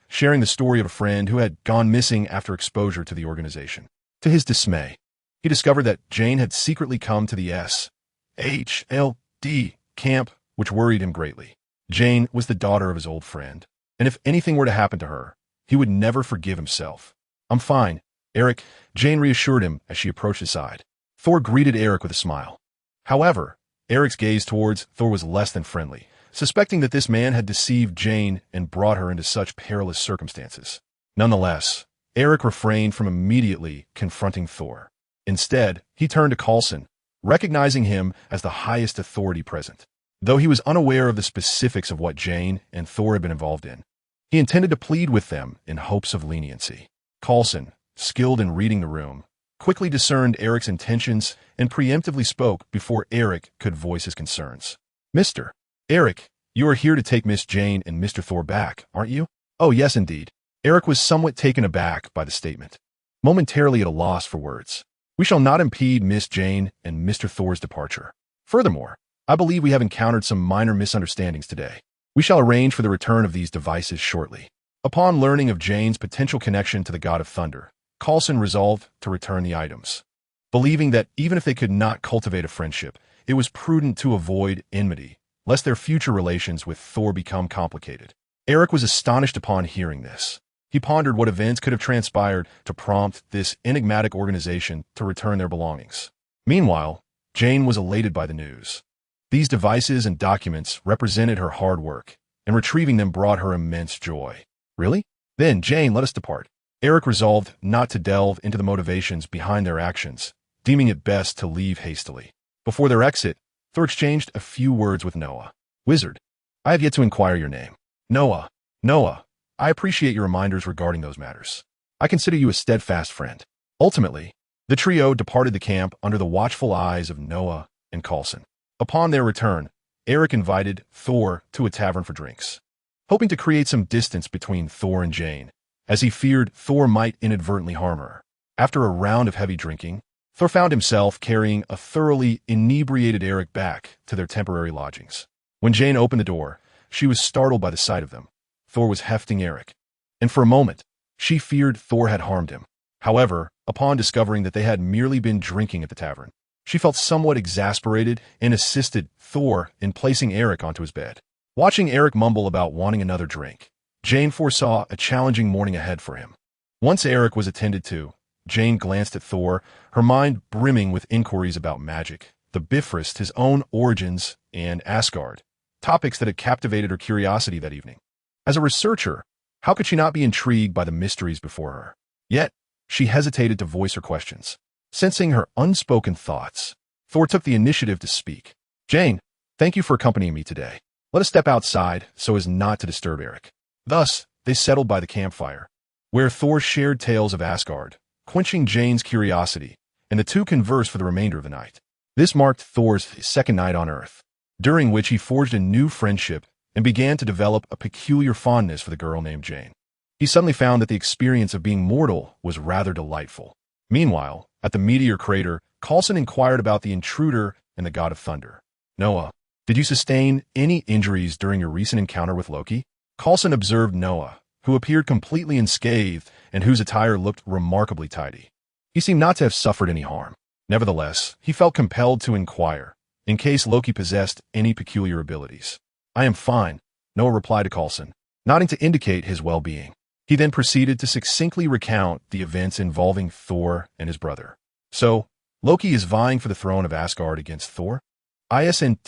sharing the story of a friend who had gone missing after exposure to the organization. To his dismay, he discovered that Jane had secretly come to the SHIELD camp, which worried him greatly. Jane was the daughter of his old friend, and if anything were to happen to her, he would never forgive himself. I'm fine, Eric, Jane reassured him as she approached his side. Thor greeted Eric with a smile. However, Eric's gaze towards Thor was less than friendly, suspecting that this man had deceived Jane and brought her into such perilous circumstances. Nonetheless, Eric refrained from immediately confronting Thor. Instead, he turned to Coulson, recognizing him as the highest authority present. Though he was unaware of the specifics of what Jane and Thor had been involved in, he intended to plead with them in hopes of leniency. Coulson, skilled in reading the room, quickly discerned Eric's intentions and preemptively spoke before Eric could voice his concerns. Mr. Eric, you are here to take Miss Jane and Mr. Thor back, aren't you? Oh, yes, indeed. Eric was somewhat taken aback by the statement, momentarily at a loss for words. We shall not impede Miss Jane and Mr. Thor's departure. Furthermore, I believe we have encountered some minor misunderstandings today. We shall arrange for the return of these devices shortly. Upon learning of Jane's potential connection to the God of Thunder, Coulson resolved to return the items, believing that even if they could not cultivate a friendship, it was prudent to avoid enmity, lest their future relations with Thor become complicated. Eric was astonished upon hearing this. He pondered what events could have transpired to prompt this enigmatic organization to return their belongings. Meanwhile, Jane was elated by the news. These devices and documents represented her hard work, and retrieving them brought her immense joy. Really? Then, Jane, let us depart. Eric resolved not to delve into the motivations behind their actions, deeming it best to leave hastily. Before their exit, Thor exchanged a few words with Noah. Wizard, I have yet to inquire your name. Noah, I appreciate your reminders regarding those matters. I consider you a steadfast friend. Ultimately, the trio departed the camp under the watchful eyes of Noah and Coulson. Upon their return, Eric invited Thor to a tavern for drinks, hoping to create some distance between Thor and Jane, as he feared Thor might inadvertently harm her. After a round of heavy drinking, Thor found himself carrying a thoroughly inebriated Eric back to their temporary lodgings. When Jane opened the door, she was startled by the sight of them. Thor was hefting Eric, and for a moment, she feared Thor had harmed him. However, upon discovering that they had merely been drinking at the tavern, she felt somewhat exasperated and assisted Thor in placing Eric onto his bed. Watching Eric mumble about wanting another drink, Jane foresaw a challenging morning ahead for him. Once Eric was attended to, Jane glanced at Thor, her mind brimming with inquiries about magic, the Bifrost, his own origins, and Asgard, topics that had captivated her curiosity that evening. As a researcher, how could she not be intrigued by the mysteries before her? Yet, she hesitated to voice her questions. Sensing her unspoken thoughts, Thor took the initiative to speak. Jane, thank you for accompanying me today. Let us step outside so as not to disturb Eric. Thus, they settled by the campfire, where Thor shared tales of Asgard, quenching Jane's curiosity, and the two conversed for the remainder of the night. This marked Thor's second night on Earth, during which he forged a new friendship and began to develop a peculiar fondness for the girl named Jane. He suddenly found that the experience of being mortal was rather delightful. Meanwhile, at the meteor crater, Coulson inquired about the intruder and the God of Thunder. Noah, did you sustain any injuries during your recent encounter with Loki? Coulson observed Noah, who appeared completely unscathed and whose attire looked remarkably tidy. He seemed not to have suffered any harm. Nevertheless, he felt compelled to inquire, in case Loki possessed any peculiar abilities. I am fine, Noah replied to Coulson, nodding to indicate his well-being. He then proceeded to succinctly recount the events involving Thor and his brother. So, Loki is vying for the throne of Asgard against Thor? Isn't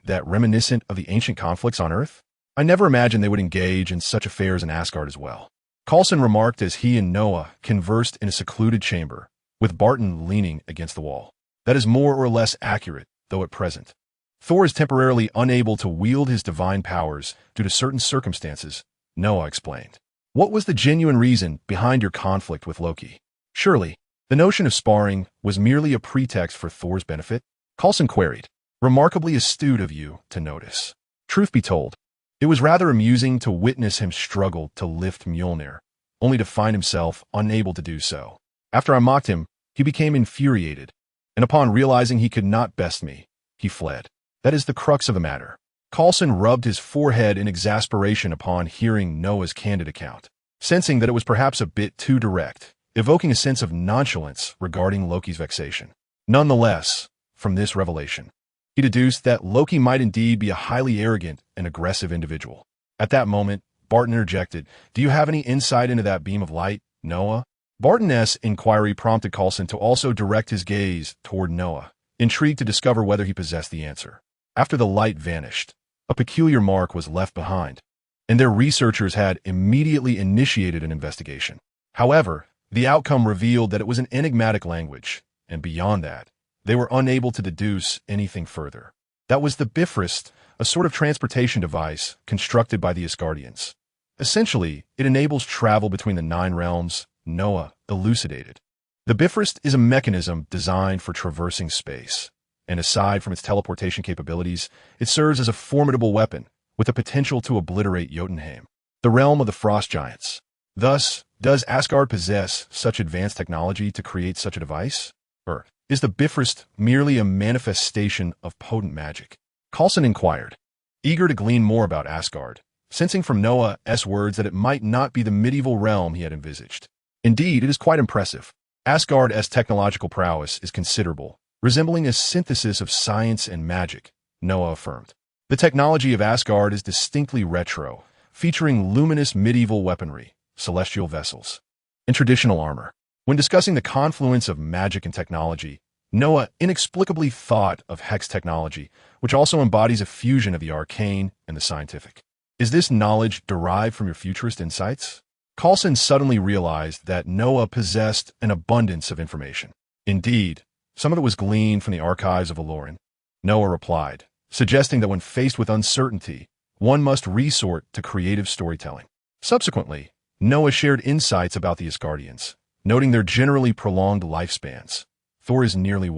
that reminiscent of the ancient conflicts on Earth? I never imagined they would engage in such affairs in Asgard as well. Coulson remarked as he and Noah conversed in a secluded chamber, with Barton leaning against the wall. That is more or less accurate, though at present. Thor is temporarily unable to wield his divine powers due to certain circumstances, Noah explained. What was the genuine reason behind your conflict with Loki? Surely, the notion of sparring was merely a pretext for Thor's benefit? Coulson queried. Remarkably astute of you to notice. Truth be told, it was rather amusing to witness him struggle to lift Mjolnir, only to find himself unable to do so. After I mocked him, he became infuriated, and upon realizing he could not best me, he fled. That is the crux of the matter. Coulson rubbed his forehead in exasperation upon hearing Noah's candid account, sensing that it was perhaps a bit too direct, evoking a sense of nonchalance regarding Loki's vexation. Nonetheless, from this revelation, he deduced that Loki might indeed be a highly arrogant and aggressive individual. At that moment, Barton interjected, "Do you have any insight into that beam of light, Noah?" Barton's inquiry prompted Coulson to also direct his gaze toward Noah, intrigued to discover whether he possessed the answer. After the light vanished, a peculiar mark was left behind, and their researchers had immediately initiated an investigation. However, the outcome revealed that it was an enigmatic language, and beyond that, they were unable to deduce anything further. That was the Bifrost, a sort of transportation device constructed by the Asgardians. Essentially, it enables travel between the 9 realms, Noah elucidated. The Bifrost is a mechanism designed for traversing space, and aside from its teleportation capabilities, it serves as a formidable weapon with the potential to obliterate Jotunheim, the realm of the frost giants. Thus, does Asgard possess such advanced technology to create such a device? Or is the Bifrost merely a manifestation of potent magic? Coulson inquired, eager to glean more about Asgard, sensing from Noah's words that it might not be the medieval realm he had envisaged. Indeed, it is quite impressive. Asgard's technological prowess is considerable, resembling a synthesis of science and magic, Noah affirmed. The technology of Asgard is distinctly retro, featuring luminous medieval weaponry, celestial vessels, and traditional armor. When discussing the confluence of magic and technology, Noah inexplicably thought of hex technology, which also embodies a fusion of the arcane and the scientific. Is this knowledge derived from your futurist insights? Coulson suddenly realized that Noah possessed an abundance of information. Indeed, some of it was gleaned from the archives of Aloran. Noah replied, suggesting that when faced with uncertainty, one must resort to creative storytelling. Subsequently, Noah shared insights about the Asgardians, noting their generally prolonged lifespans. Thor is nearly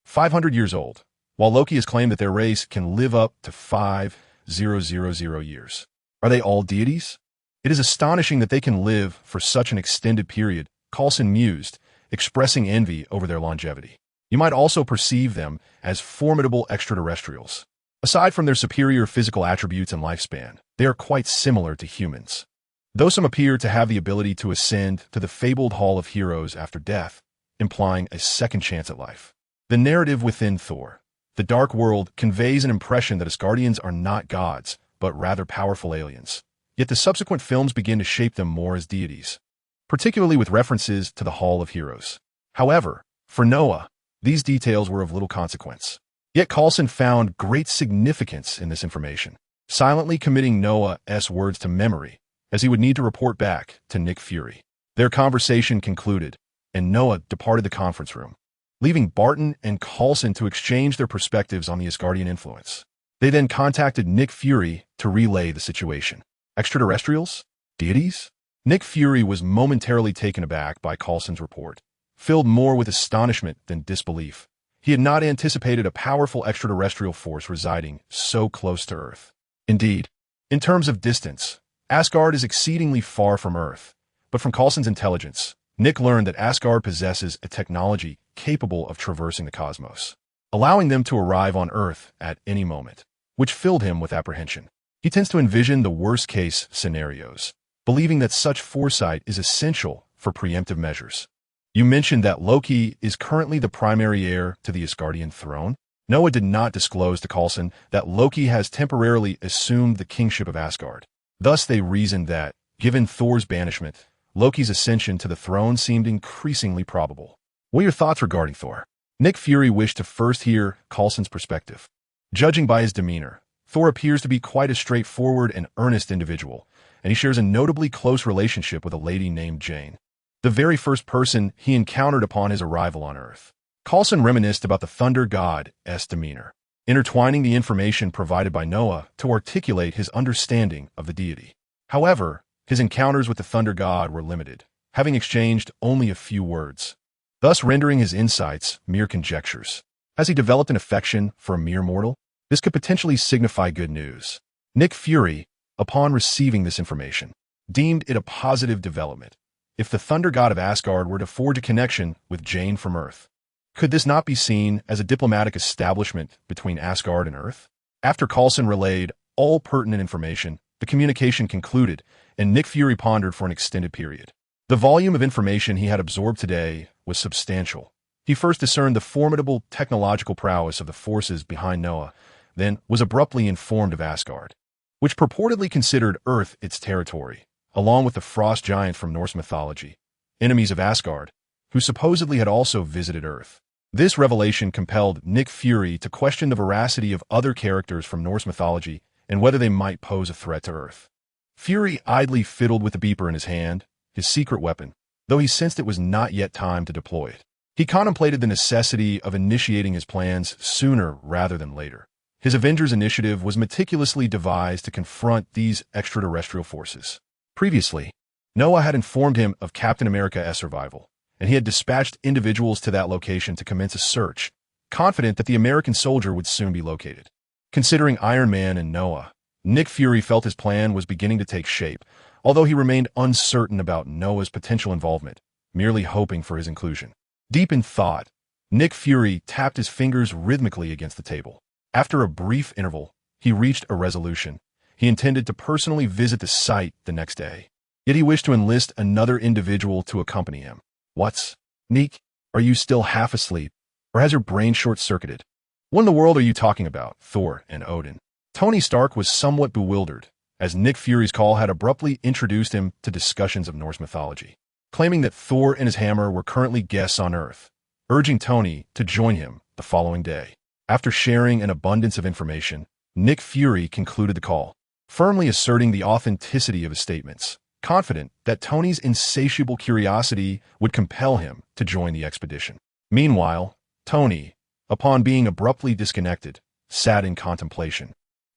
500 years old, while Loki has claimed that their race can live up to 5,000 years. Are they all deities? It is astonishing that they can live for such an extended period, Coulson mused, expressing envy over their longevity. You might also perceive them as formidable extraterrestrials. Aside from their superior physical attributes and lifespan, they are quite similar to humans. Though some appear to have the ability to ascend to the fabled Hall of Heroes after death, implying a second chance at life. The narrative within Thor, the Dark World, conveys an impression that Asgardians are not gods, but rather powerful aliens. Yet the subsequent films begin to shape them more as deities, particularly with references to the Hall of Heroes. However, for Noah, these details were of little consequence. Yet Coulson found great significance in this information, silently committing Noah's words to memory, as he would need to report back to Nick Fury. Their conversation concluded, and Noah departed the conference room, leaving Barton and Coulson to exchange their perspectives on the Asgardian influence. They then contacted Nick Fury to relay the situation. Extraterrestrials? Deities? Nick Fury was momentarily taken aback by Coulson's report, filled more with astonishment than disbelief. He had not anticipated a powerful extraterrestrial force residing so close to Earth. Indeed, in terms of distance, Asgard is exceedingly far from Earth, but from Coulson's intelligence, Nick learned that Asgard possesses a technology capable of traversing the cosmos, allowing them to arrive on Earth at any moment, which filled him with apprehension. He tends to envision the worst-case scenarios, believing that such foresight is essential for preemptive measures. You mentioned that Loki is currently the primary heir to the Asgardian throne. Noah did not disclose to Coulson that Loki has temporarily assumed the kingship of Asgard. Thus they reasoned that, given Thor's banishment, Loki's ascension to the throne seemed increasingly probable. What are your thoughts regarding Thor? Nick Fury wished to first hear Coulson's perspective. Judging by his demeanor, Thor appears to be quite a straightforward and earnest individual, and he shares a notably close relationship with a lady named Jane. the very first person he encountered upon his arrival on Earth. Coulson reminisced about the thunder god's demeanor, intertwining the information provided by Noah to articulate his understanding of the deity. However, his encounters with the thunder god were limited, having exchanged only a few words, thus rendering his insights mere conjectures. Has he developed an affection for a mere mortal? This could potentially signify good news. Nick Fury, upon receiving this information, deemed it a positive development. If the thunder god of Asgard were to forge a connection with Jane from Earth, could this not be seen as a diplomatic establishment between Asgard and Earth? After Coulson relayed all pertinent information, the communication concluded, and Nick Fury pondered for an extended period. The volume of information he had absorbed today was substantial. He first discerned the formidable technological prowess of the forces behind Noah, then was abruptly informed of Asgard, which purportedly considered Earth its territory, along with the frost giants from Norse mythology, enemies of Asgard, who supposedly had also visited Earth. This revelation compelled Nick Fury to question the veracity of other characters from Norse mythology and whether they might pose a threat to Earth. Fury idly fiddled with the beeper in his hand, his secret weapon, though he sensed it was not yet time to deploy it. He contemplated the necessity of initiating his plans sooner rather than later. His Avengers initiative was meticulously devised to confront these extraterrestrial forces. Previously, Noah had informed him of Captain America's survival, and he had dispatched individuals to that location to commence a search, confident that the American soldier would soon be located. Considering Iron Man and Noah, Nick Fury felt his plan was beginning to take shape, although he remained uncertain about Noah's potential involvement, merely hoping for his inclusion. Deep in thought, Nick Fury tapped his fingers rhythmically against the table. After a brief interval, he reached a resolution. He intended to personally visit the site the next day. Yet he wished to enlist another individual to accompany him. What's? Nick, are you still half asleep? Or has your brain short-circuited? What in the world are you talking about, Thor and Odin? Tony Stark was somewhat bewildered, as Nick Fury's call had abruptly introduced him to discussions of Norse mythology, claiming that Thor and his hammer were currently guests on Earth, urging Tony to join him the following day. After sharing an abundance of information, Nick Fury concluded the call, firmly asserting the authenticity of his statements, confident that Tony's insatiable curiosity would compel him to join the expedition. Meanwhile, Tony, upon being abruptly disconnected, sat in contemplation,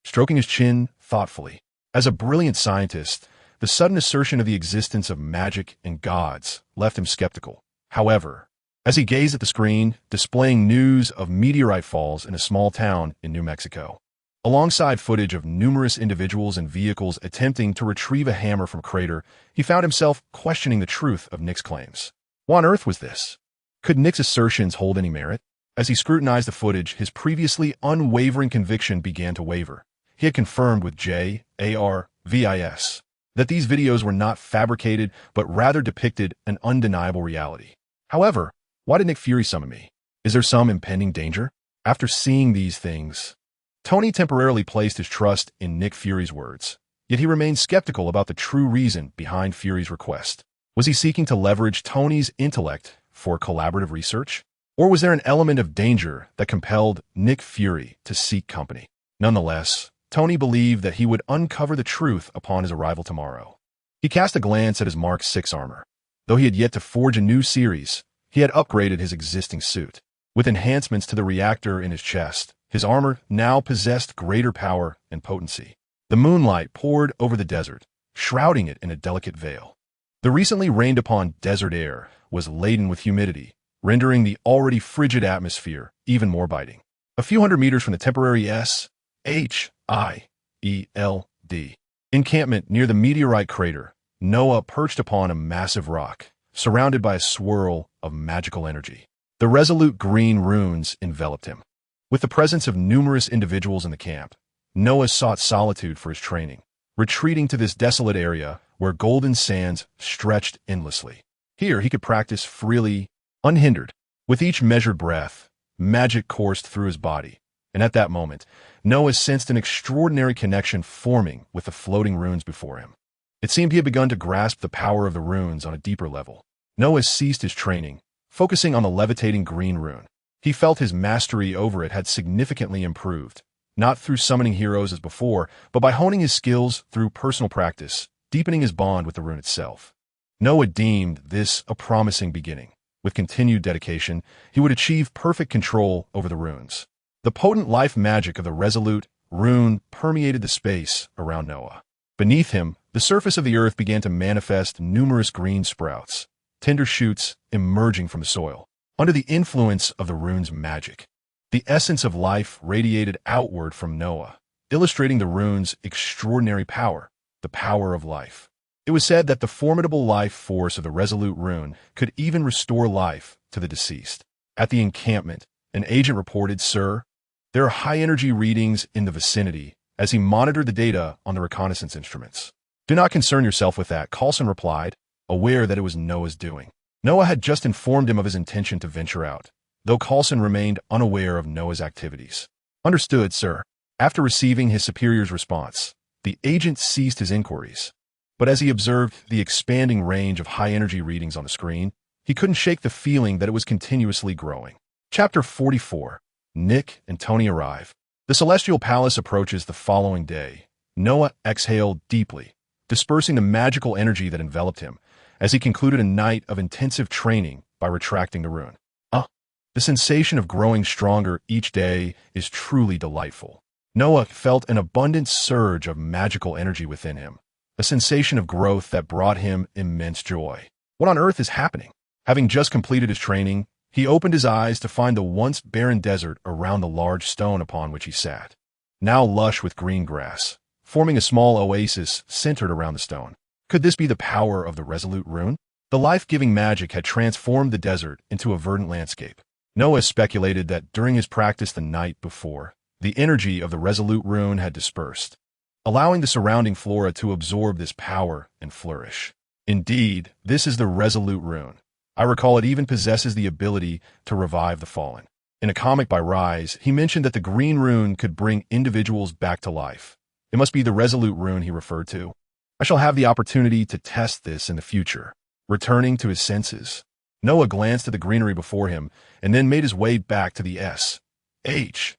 stroking his chin thoughtfully. As a brilliant scientist, the sudden assertion of the existence of magic and gods left him skeptical. However, as he gazed at the screen displaying news of meteorite falls in a small town in New Mexico, alongside footage of numerous individuals and vehicles attempting to retrieve a hammer from a crater, he found himself questioning the truth of Nick's claims. What on earth was this? Could Nick's assertions hold any merit? As he scrutinized the footage, his previously unwavering conviction began to waver. He had confirmed with JARVIS that these videos were not fabricated, but rather depicted an undeniable reality. However, why did Nick Fury summon me? Is there some impending danger? After seeing these things, Tony temporarily placed his trust in Nick Fury's words, yet he remained skeptical about the true reason behind Fury's request. Was he seeking to leverage Tony's intellect for collaborative research? Or was there an element of danger that compelled Nick Fury to seek company? Nonetheless, Tony believed that he would uncover the truth upon his arrival tomorrow. He cast a glance at his Mark VI armor. Though he had yet to forge a new series, he had upgraded his existing suit. With enhancements to the reactor in his chest, his armor now possessed greater power and potency. The moonlight poured over the desert, shrouding it in a delicate veil. The recently rained upon desert air was laden with humidity, rendering the already frigid atmosphere even more biting. A few hundred meters from the temporary SHIELD encampment near the meteorite crater, Noah perched upon a massive rock, surrounded by a swirl of magical energy. The resolute green runes enveloped him. With the presence of numerous individuals in the camp, Noah sought solitude for his training, retreating to this desolate area where golden sands stretched endlessly. Here he could practice freely, unhindered. With each measured breath, magic coursed through his body, and at that moment, Noah sensed an extraordinary connection forming with the floating runes before him. It seemed he had begun to grasp the power of the runes on a deeper level. Noah ceased his training, focusing on the levitating green rune. He felt his mastery over it had significantly improved, not through summoning heroes as before, but by honing his skills through personal practice, deepening his bond with the rune itself. Noah deemed this a promising beginning. With continued dedication, he would achieve perfect control over the runes. The potent life magic of the resolute rune permeated the space around Noah. Beneath him, the surface of the earth began to manifest numerous green sprouts, tender shoots emerging from the soil. Under the influence of the rune's magic, the essence of life radiated outward from Noah, illustrating the rune's extraordinary power, the power of life. It was said that the formidable life force of the resolute rune could even restore life to the deceased. At the encampment, an agent reported, "Sir, there are high-energy readings in the vicinity," as he monitored the data on the reconnaissance instruments. "Do not concern yourself with that," Coulson replied, aware that it was Noah's doing. Noah had just informed him of his intention to venture out, though Coulson remained unaware of Noah's activities. "Understood, sir." After receiving his superior's response, the agent ceased his inquiries. But as he observed the expanding range of high-energy readings on the screen, he couldn't shake the feeling that it was continuously growing. Chapter 44. Nick and Tony arrive. The Celestial Palace approaches the following day. Noah exhaled deeply, dispersing the magical energy that enveloped him, as he concluded a night of intensive training by retracting the rune. The sensation of growing stronger each day is truly delightful. Noah felt an abundant surge of magical energy within him, a sensation of growth that brought him immense joy. What on earth is happening? Having just completed his training, he opened his eyes to find the once barren desert around the large stone upon which he sat, now lush with green grass, forming a small oasis centered around the stone. Could this be the power of the resolute rune? The life-giving magic had transformed the desert into a verdant landscape. Noah speculated that during his practice the night before, the energy of the resolute rune had dispersed, allowing the surrounding flora to absorb this power and flourish. Indeed, this is the resolute rune. I recall it even possesses the ability to revive the fallen. In a comic by Rise, he mentioned that the green rune could bring individuals back to life. It must be the resolute rune he referred to. I shall have the opportunity to test this in the future. Returning to his senses, Noah glanced at the greenery before him and then made his way back to the S.H.I.E.L.D.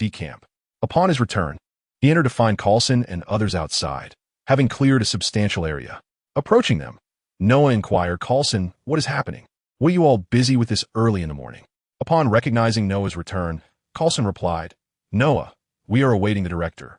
camp. Upon his return, he entered to find Coulson and others outside, having cleared a substantial area. Approaching them, Noah inquired, "Coulson, what is happening? What are you all busy with this early in the morning?" Upon recognizing Noah's return, Coulson replied, "Noah, we are awaiting the director.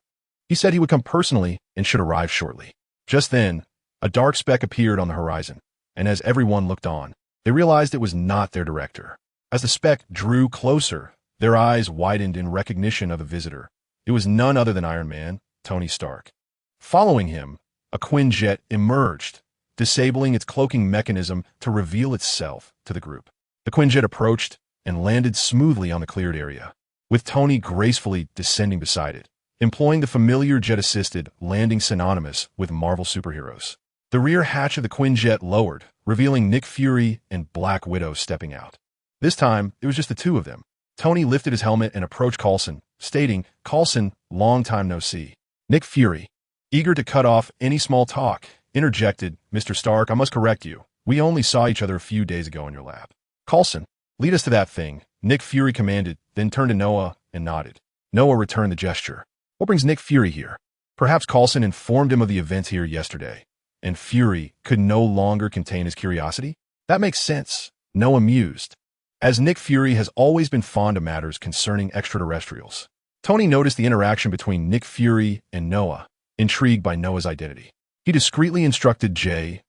He said he would come personally and should arrive shortly." Just then, a dark speck appeared on the horizon, and as everyone looked on, they realized it was not their director. As the speck drew closer, their eyes widened in recognition of the visitor. It was none other than Iron Man, Tony Stark. Following him, a Quinjet emerged, disabling its cloaking mechanism to reveal itself to the group. The Quinjet approached and landed smoothly on the cleared area, with Tony gracefully descending beside it, employing the familiar jet-assisted landing synonymous with Marvel superheroes. The rear hatch of the Quinjet lowered, revealing Nick Fury and Black Widow stepping out. This time, it was just the two of them. Tony lifted his helmet and approached Coulson, stating, "Coulson, long time no see." Nick Fury, eager to cut off any small talk, interjected, "Mr. Stark, I must correct you. We only saw each other a few days ago in your lab." "Coulson, lead us to that thing," Nick Fury commanded, then turned to Noah and nodded. Noah returned the gesture. "What brings Nick Fury here?" Perhaps Coulson informed him of the events here yesterday, and Fury could no longer contain his curiosity? That makes sense, Noah mused, as Nick Fury has always been fond of matters concerning extraterrestrials. Tony noticed the interaction between Nick Fury and Noah, intrigued by Noah's identity. He discreetly instructed J.A.R.V.I.S.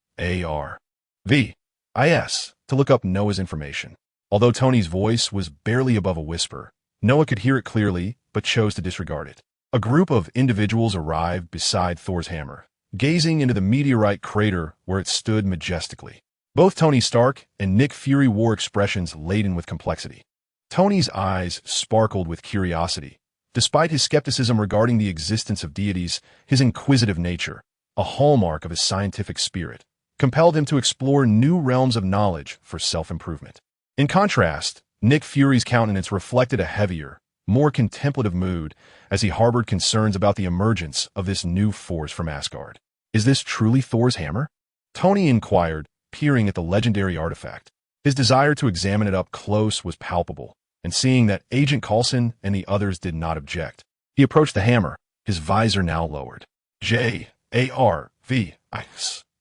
to look up Noah's information. Although Tony's voice was barely above a whisper, Noah could hear it clearly, but chose to disregard it. A group of individuals arrived beside Thor's hammer, gazing into the meteorite crater where it stood majestically. Both Tony Stark and Nick Fury wore expressions laden with complexity. Tony's eyes sparkled with curiosity. Despite his skepticism regarding the existence of deities, his inquisitive nature, a hallmark of his scientific spirit, compelled him to explore new realms of knowledge for self-improvement. In contrast, Nick Fury's countenance reflected a heavier, more contemplative mood as he harbored concerns about the emergence of this new force from Asgard. "Is this truly Thor's hammer?" Tony inquired, peering at the legendary artifact. His desire to examine it up close was palpable, and seeing that Agent Coulson and the others did not object, he approached the hammer, his visor now lowered. J.A.R.V.I.S.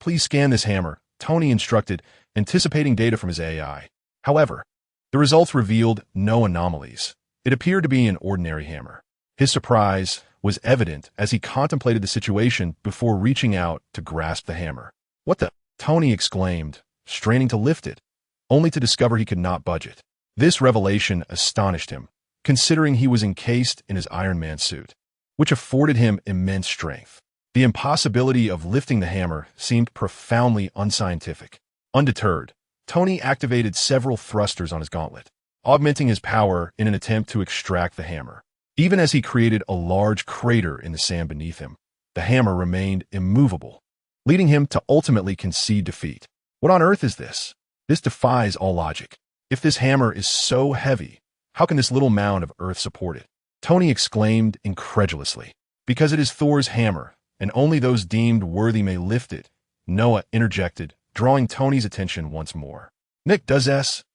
Please scan this hammer, Tony instructed, anticipating data from his AI. However, the results revealed no anomalies. It appeared to be an ordinary hammer. His surprise was evident as he contemplated the situation before reaching out to grasp the hammer. "What the?" Tony exclaimed, straining to lift it, only to discover he could not budge it. This revelation astonished him, considering he was encased in his Iron Man suit, which afforded him immense strength. The impossibility of lifting the hammer seemed profoundly unscientific. Undeterred, Tony activated several thrusters on his gauntlet, augmenting his power in an attempt to extract the hammer. Even as he created a large crater in the sand beneath him, the hammer remained immovable, leading him to ultimately concede defeat. What on earth is this? This defies all logic. If this hammer is so heavy, how can this little mound of earth support it? Tony exclaimed incredulously. Because it is Thor's hammer, and only those deemed worthy may lift it, Noah interjected, drawing Tony's attention once more. "Nick, does S.H.I.E.L.D.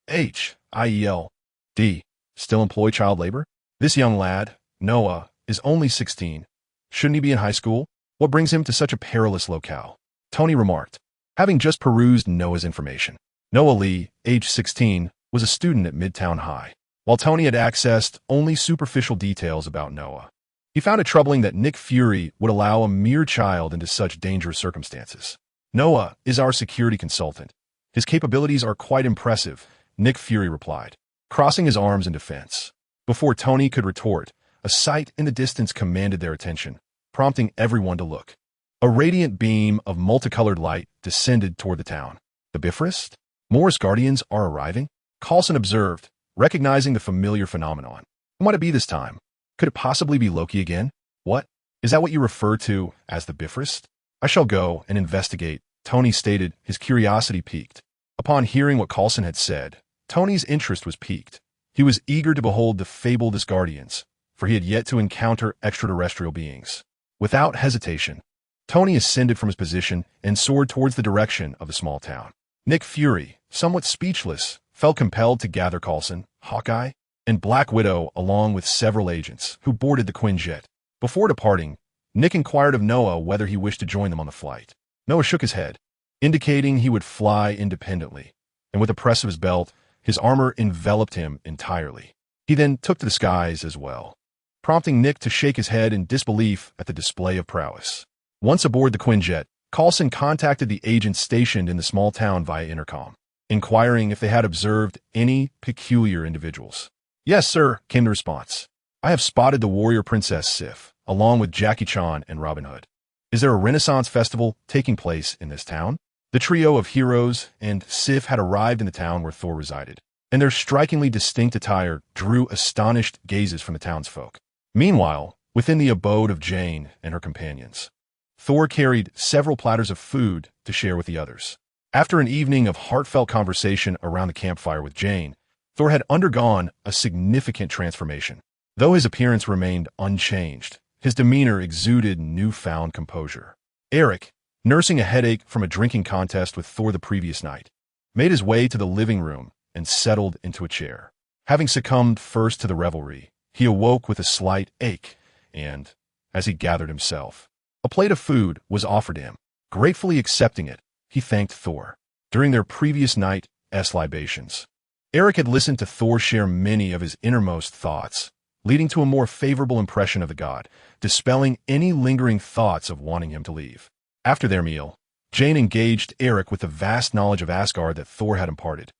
still employ child labor? This young lad, Noah, is only 16. Shouldn't he be in high school? What brings him to such a perilous locale?" Tony remarked, having just perused Noah's information. Noah Lee, age 16, was a student at Midtown High. While Tony had accessed only superficial details about Noah, he found it troubling that Nick Fury would allow a mere child into such dangerous circumstances. "Noah is our security consultant. His capabilities are quite impressive," Nick Fury replied, crossing his arms in defense. Before Tony could retort, a sight in the distance commanded their attention, prompting everyone to look. A radiant beam of multicolored light descended toward the town. "The Bifrost? More Guardians are arriving?" Coulson observed, recognizing the familiar phenomenon. "Who might it be this time? Could it possibly be Loki again?" "What? Is that what you refer to as the Bifrost?" "I shall go and investigate," Tony stated, his curiosity piqued. Upon hearing what Coulson had said, Tony's interest was piqued. He was eager to behold the fabled Asgardians, for he had yet to encounter extraterrestrial beings. Without hesitation, Tony ascended from his position and soared towards the direction of the small town. Nick Fury, somewhat speechless, felt compelled to gather Coulson, Hawkeye, and Black Widow along with several agents who boarded the Quinjet. Before departing, Nick inquired of Noah whether he wished to join them on the flight. Noah shook his head, indicating he would fly independently, and with a press of his belt, his armor enveloped him entirely. He then took to the skies as well, prompting Nick to shake his head in disbelief at the display of prowess. Once aboard the Quinjet, Coulson contacted the agents stationed in the small town via intercom, inquiring if they had observed any peculiar individuals. "Yes, sir," came the response. "I have spotted the warrior princess Sif, along with Jackie Chan and Robin Hood. Is there a Renaissance festival taking place in this town?" The trio of heroes and Sif had arrived in the town where Thor resided, and their strikingly distinct attire drew astonished gazes from the townsfolk. Meanwhile, within the abode of Jane and her companions, Thor carried several platters of food to share with the others. After an evening of heartfelt conversation around the campfire with Jane, Thor had undergone a significant transformation. Though his appearance remained unchanged, his demeanor exuded newfound composure. Eric, nursing a headache from a drinking contest with Thor the previous night, made his way to the living room and settled into a chair. Having succumbed first to the revelry, he awoke with a slight ache, and, as he gathered himself, a plate of food was offered him. Gratefully accepting it, he thanked Thor. During their previous night's libations, Eric had listened to Thor share many of his innermost thoughts, leading to a more favorable impression of the god, dispelling any lingering thoughts of wanting him to leave. After their meal, Jane engaged Eric with the vast knowledge of Asgard that Thor had imparted,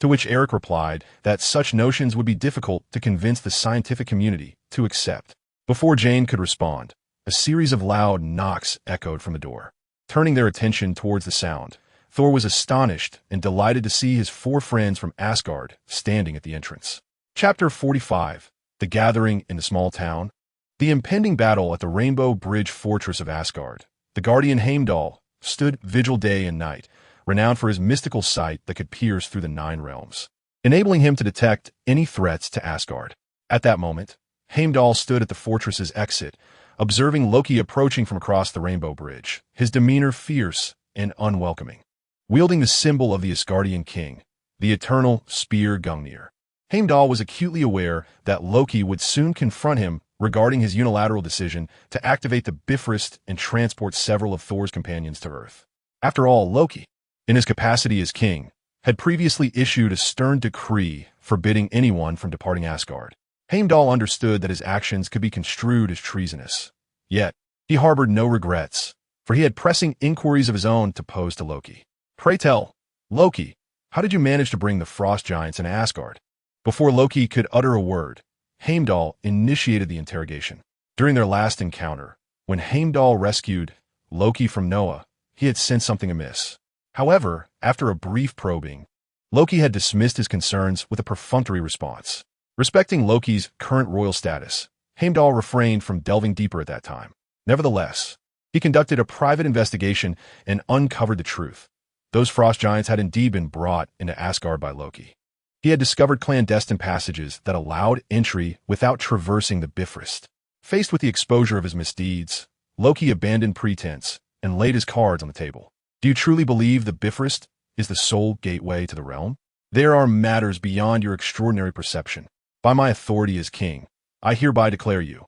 to which Eric replied that such notions would be difficult to convince the scientific community to accept. Before Jane could respond, a series of loud knocks echoed from the door. Turning their attention towards the sound, Thor was astonished and delighted to see his 4 friends from Asgard standing at the entrance. Chapter 45, The Gathering in the Small Town. The impending battle at the Rainbow Bridge Fortress of Asgard. The guardian Heimdall stood vigil day and night, renowned for his mystical sight that could pierce through the 9 realms, enabling him to detect any threats to Asgard. At that moment, Heimdall stood at the fortress's exit, observing Loki approaching from across the Rainbow Bridge, his demeanor fierce and unwelcoming. Wielding the symbol of the Asgardian king, the eternal spear Gungnir, Heimdall was acutely aware that Loki would soon confront him regarding his unilateral decision to activate the Bifrost and transport several of Thor's companions to Earth. After all, Loki, in his capacity as king, had previously issued a stern decree forbidding anyone from departing Asgard. Heimdall understood that his actions could be construed as treasonous. Yet, he harbored no regrets, for he had pressing inquiries of his own to pose to Loki. Pray tell, Loki, how did you manage to bring the frost giants into Asgard? Before Loki could utter a word, Heimdall initiated the interrogation. During their last encounter, when Heimdall rescued Loki from Noah, he had sensed something amiss. However, after a brief probing, Loki had dismissed his concerns with a perfunctory response. Respecting Loki's current royal status, Heimdall refrained from delving deeper at that time. Nevertheless, he conducted a private investigation and uncovered the truth. Those frost giants had indeed been brought into Asgard by Loki. He had discovered clandestine passages that allowed entry without traversing the Bifrost. Faced with the exposure of his misdeeds, Loki abandoned pretense and laid his cards on the table. Do you truly believe the Bifrost is the sole gateway to the realm? There are matters beyond your extraordinary perception. By my authority as king, I hereby declare you,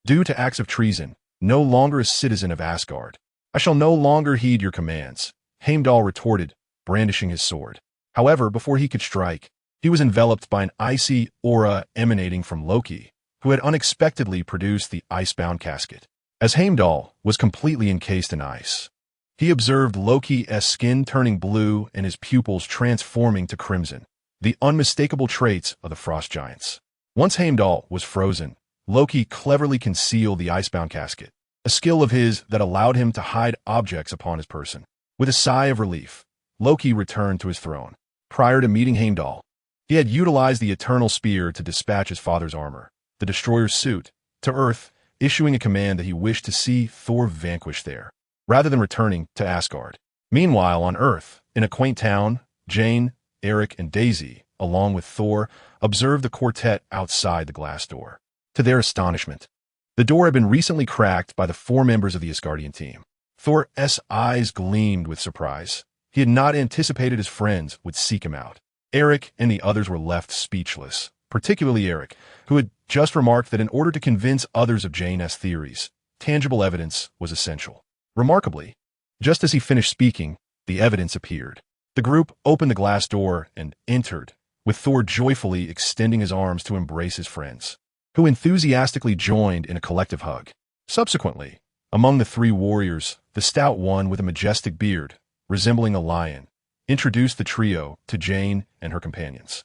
due to acts of treason, no longer a citizen of Asgard. I shall no longer heed your commands, Heimdall retorted, brandishing his sword. However, before he could strike, he was enveloped by an icy aura emanating from Loki, who had unexpectedly produced the icebound casket. As Heimdall was completely encased in ice, he observed Loki's skin turning blue and his pupils transforming to crimson, the unmistakable traits of the frost giants. Once Heimdall was frozen, Loki cleverly concealed the icebound casket, a skill of his that allowed him to hide objects upon his person. With a sigh of relief, Loki returned to his throne. Prior to meeting Heimdall, he had utilized the Eternal Spear to dispatch his father's armor, the Destroyer's suit, to Earth, issuing a command that he wished to see Thor vanquished there, rather than returning to Asgard. Meanwhile, on Earth, in a quaint town, Jane, Eric, and Daisy, along with Thor, observed the quartet outside the glass door. To their astonishment, the door had been recently cracked by the 4 members of the Asgardian team. Thor's eyes gleamed with surprise. He had not anticipated his friends would seek him out. Eric and the others were left speechless, particularly Eric, who had just remarked that in order to convince others of Jane's theories, tangible evidence was essential. Remarkably, just as he finished speaking, the evidence appeared. The group opened the glass door and entered, with Thor joyfully extending his arms to embrace his friends, who enthusiastically joined in a collective hug. Subsequently, among the 3 warriors, the stout one with a majestic beard, resembling a lion, introduced the trio to Jane and her companions.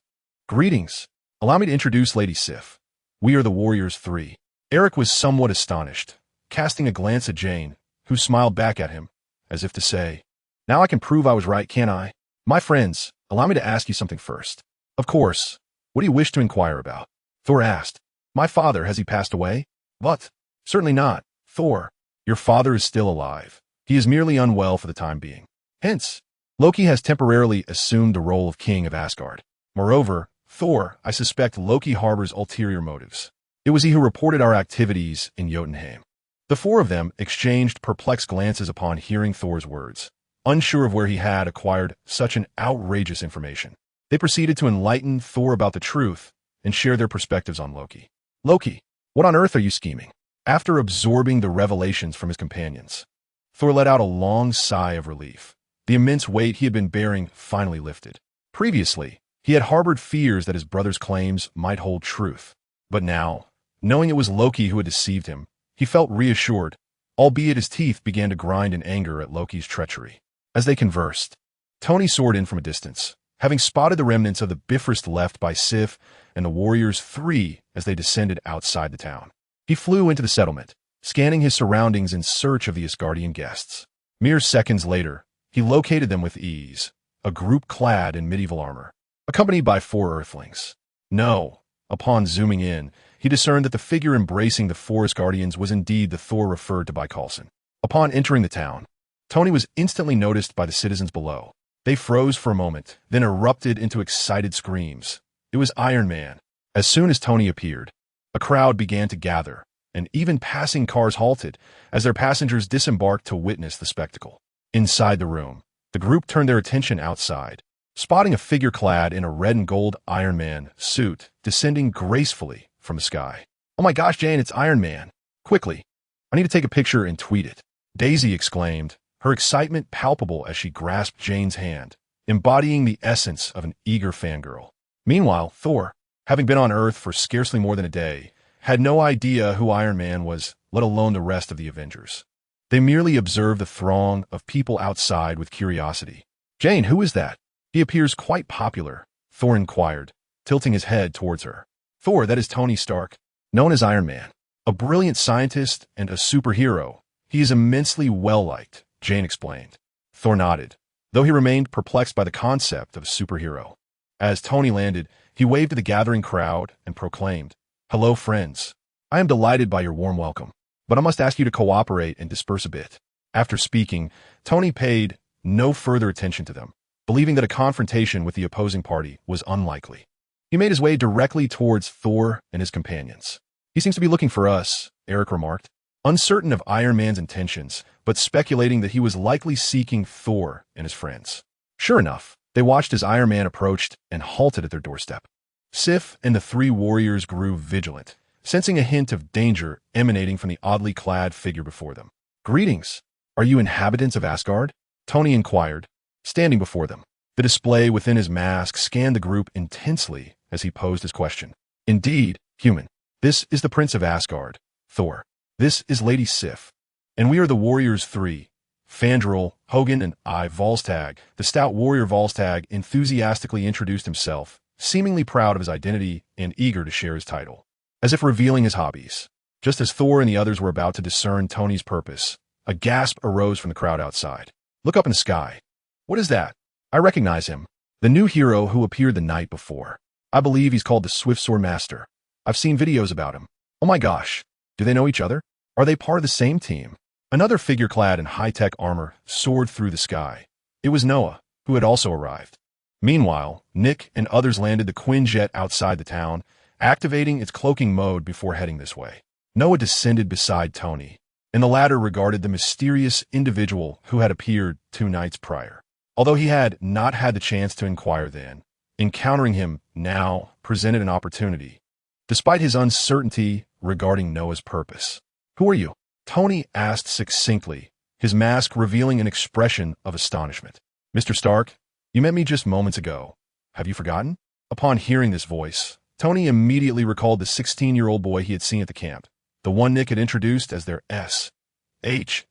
Greetings. Allow me to introduce Lady Sif. We are the Warriors 3. Eric was somewhat astonished, casting a glance at Jane, who smiled back at him, as if to say, now I can prove I was right, can't I? My friends, allow me to ask you something first. Of course. What do you wish to inquire about? Thor asked. My father, has he passed away? What? Certainly not. Thor, your father is still alive. He is merely unwell for the time being. Hence, Loki has temporarily assumed the role of king of Asgard. Moreover, Thor, I suspect Loki harbors ulterior motives. It was he who reported our activities in Jotunheim. The 4 of them exchanged perplexed glances upon hearing Thor's words, unsure of where he had acquired such an outrageous information. They proceeded to enlighten Thor about the truth and share their perspectives on Loki. Loki, what on earth are you scheming? After absorbing the revelations from his companions, Thor let out a long sigh of relief. The immense weight he had been bearing finally lifted. Previously, he had harbored fears that his brother's claims might hold truth. But now, knowing it was Loki who had deceived him, he felt reassured, albeit his teeth began to grind in anger at Loki's treachery. As they conversed, Tony soared in from a distance, having spotted the remnants of the Bifrost left by Sif and the Warriors 3 as they descended outside the town. He flew into the settlement, scanning his surroundings in search of the Asgardian guests. Mere seconds later, he located them with ease, a group clad in medieval armor, accompanied by 4 Earthlings. No, upon zooming in, he discerned that the figure embracing the 4 Asgardians was indeed the Thor referred to by Coulson. Upon entering the town, Tony was instantly noticed by the citizens below. They froze for a moment, then erupted into excited screams. It was Iron Man. As soon as Tony appeared, a crowd began to gather, and even passing cars halted as their passengers disembarked to witness the spectacle. Inside the room, the group turned their attention outside, spotting a figure clad in a red and gold Iron Man suit descending gracefully from the sky. Oh my gosh, Jane, it's Iron Man. Quickly, I need to take a picture and tweet it. Daisy exclaimed, her excitement palpable as she grasped Jane's hand, embodying the essence of an eager fangirl. Meanwhile, Thor, having been on Earth for scarcely more than a day, had no idea who Iron Man was, let alone the rest of the Avengers. They merely observed the throng of people outside with curiosity. "Jane, who is that? He appears quite popular," Thor inquired, tilting his head towards her. "Thor, that is Tony Stark, known as Iron Man. A brilliant scientist and a superhero. He is immensely well-liked," Jane explained. Thor nodded, though he remained perplexed by the concept of a superhero. As Tony landed, he waved to the gathering crowd and proclaimed, "Hello, friends. I am delighted by your warm welcome, but I must ask you to cooperate and disperse a bit." After speaking, Tony paid no further attention to them, believing that a confrontation with the opposing party was unlikely. He made his way directly towards Thor and his companions. "He seems to be looking for us," Eric remarked, uncertain of Iron Man's intentions, but speculating that he was likely seeking Thor and his friends. Sure enough, they watched as Iron Man approached and halted at their doorstep. Sif and the three warriors grew vigilant, sensing a hint of danger emanating from the oddly clad figure before them. "Greetings. Are you inhabitants of Asgard?" Tony inquired, standing before them. The display within his mask scanned the group intensely as he posed his question. "Indeed, human. This is the Prince of Asgard, Thor. This is Lady Sif. And we are the Warriors Three, Fandral, Hogan, and I, Volstagg." The stout warrior Volstagg enthusiastically introduced himself, seemingly proud of his identity and eager to share his title, as if revealing his hobbies. Just as Thor and the others were about to discern Tony's purpose, a gasp arose from the crowd outside. "Look up in the sky. What is that? I recognize him. The new hero who appeared the night before. I believe he's called the Swift Sword Master. I've seen videos about him. Oh my gosh. Do they know each other? Are they part of the same team?" Another figure clad in high-tech armor soared through the sky. It was Noah, who had also arrived. Meanwhile, Nick and others landed the Quinjet outside the town, activating its cloaking mode before heading this way. Noah descended beside Tony, and the latter regarded the mysterious individual who had appeared 2 nights prior. Although he had not had the chance to inquire then, encountering him now presented an opportunity, despite his uncertainty regarding Noah's purpose. "Who are you?" Tony asked succinctly, his mask revealing an expression of astonishment. "Mr. Stark, you met me just moments ago. Have you forgotten?" Upon hearing this voice, Tony immediately recalled the 16-year-old boy he had seen at the camp, the one Nick had introduced as their SHLD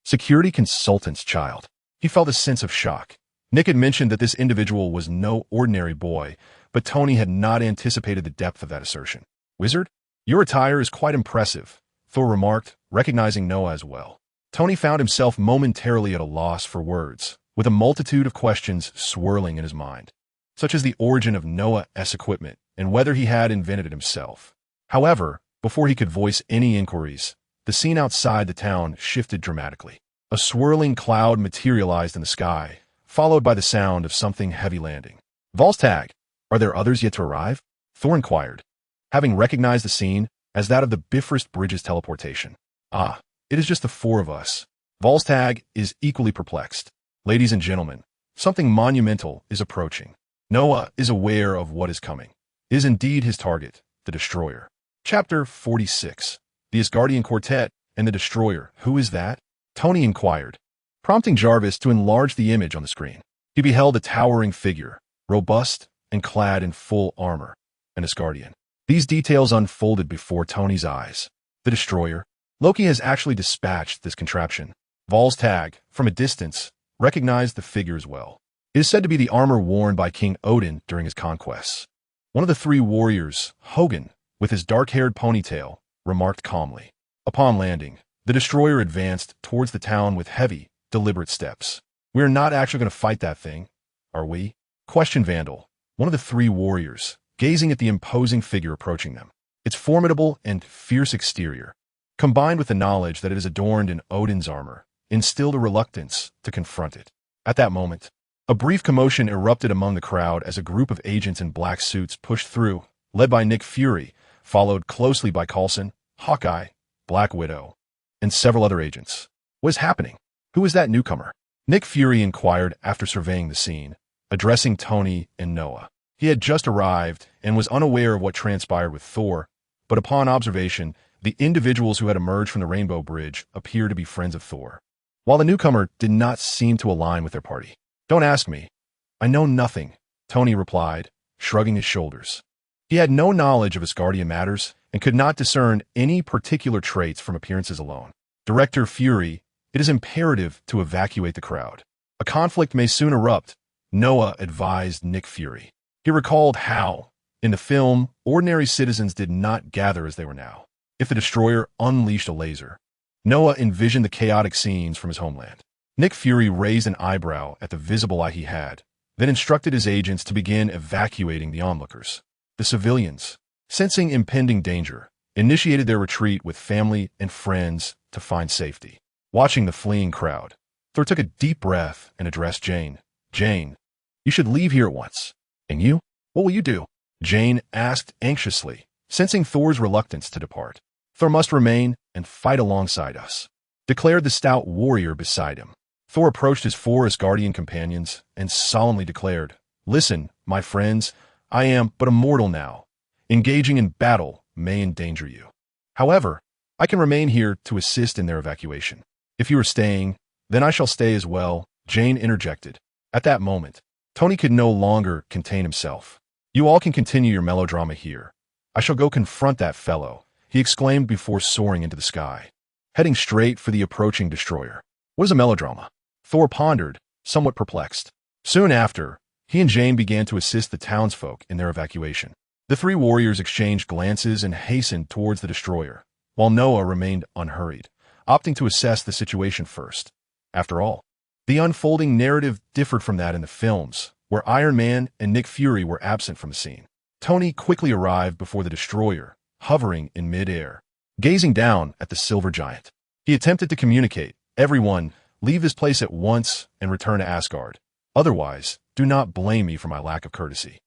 security consultant's child. He felt a sense of shock. Nick had mentioned that this individual was no ordinary boy, but Tony had not anticipated the depth of that assertion. "Wizard, your attire is quite impressive," Thor remarked, recognizing Noah as well. Tony found himself momentarily at a loss for words, with a multitude of questions swirling in his mind, such as the origin of Noah's equipment and whether he had invented it himself. However, before he could voice any inquiries, the scene outside the town shifted dramatically. A swirling cloud materialized in the sky, followed by the sound of something heavy landing. "Volstagg, are there others yet to arrive?" Thor inquired, having recognized the scene as that of the Bifrost Bridge's teleportation. "Ah, it is just the 4 of us." Volstagg is equally perplexed. "Ladies and gentlemen, something monumental is approaching. Noah is aware of what is coming. It is indeed his target, the Destroyer." Chapter 46. The Asgardian Quartet and the Destroyer. "Who is that?" Tony inquired, prompting Jarvis to enlarge the image on the screen. He beheld a towering figure, robust and clad in full armor, an Asgardian. These details unfolded before Tony's eyes. The Destroyer. Loki has actually dispatched this contraption. Volstagg, from a distance, recognized the figure as well. It is said to be the armor worn by King Odin during his conquests. One of the 3 warriors, Hogan, with his dark-haired ponytail, remarked calmly. Upon landing, the Destroyer advanced towards the town with heavy, deliberate steps. "We are not actually going to fight that thing, are we?" questioned Vandal, one of the 3 warriors, gazing at the imposing figure approaching them. Its formidable and fierce exterior, combined with the knowledge that it is adorned in Odin's armor, instilled a reluctance to confront it. At that moment, a brief commotion erupted among the crowd as a group of agents in black suits pushed through, led by Nick Fury, followed closely by Coulson, Hawkeye, Black Widow, and several other agents. "What is happening? Who is that newcomer?" Nick Fury inquired after surveying the scene, addressing Tony and Noah. He had just arrived and was unaware of what transpired with Thor, but upon observation, the individuals who had emerged from the Rainbow Bridge appeared to be friends of Thor. while the newcomer did not seem to align with their party. "Don't ask me. I know nothing," Tony replied, shrugging his shoulders. He had no knowledge of Asgardian matters and could not discern any particular traits from appearances alone. Director Fury, it is imperative to evacuate the crowd. A conflict may soon erupt, Noah advised Nick Fury. He recalled how, in the film, ordinary citizens did not gather as they were now. If the destroyer unleashed a laser, Noah envisioned the chaotic scenes from his homeland. Nick Fury raised an eyebrow at the visible eye he had, then instructed his agents to begin evacuating the onlookers. The civilians, sensing impending danger, initiated their retreat with family and friends to find safety. Watching the fleeing crowd, Thor took a deep breath and addressed Jane. "Jane, you should leave here at once." "And you? What will you do?" Jane asked anxiously, sensing Thor's reluctance to depart. "Thor must remain and fight alongside us," declared the stout warrior beside him. Thor approached his 4 Asgardian companions and solemnly declared, "Listen, my friends, I am but a mortal now. Engaging in battle may endanger you. However, I can remain here to assist in their evacuation. If you are staying, then I shall stay as well," Jane interjected. At that moment, Tony could no longer contain himself. "You all can continue your melodrama here. I shall go confront that fellow," he exclaimed before soaring into the sky, heading straight for the approaching destroyer. "What is a melodrama?" Thor pondered, somewhat perplexed. Soon after, he and Jane began to assist the townsfolk in their evacuation. The 3 warriors exchanged glances and hastened towards the destroyer, while Noah remained unhurried, opting to assess the situation first. After all, the unfolding narrative differed from that in the films, where Iron Man and Nick Fury were absent from the scene. Tony quickly arrived before the destroyer, hovering in mid-air, gazing down at the silver giant. He attempted to communicate, "Everyone, leave this place at once and return to Asgard. Otherwise, do not blame me for my lack of courtesy."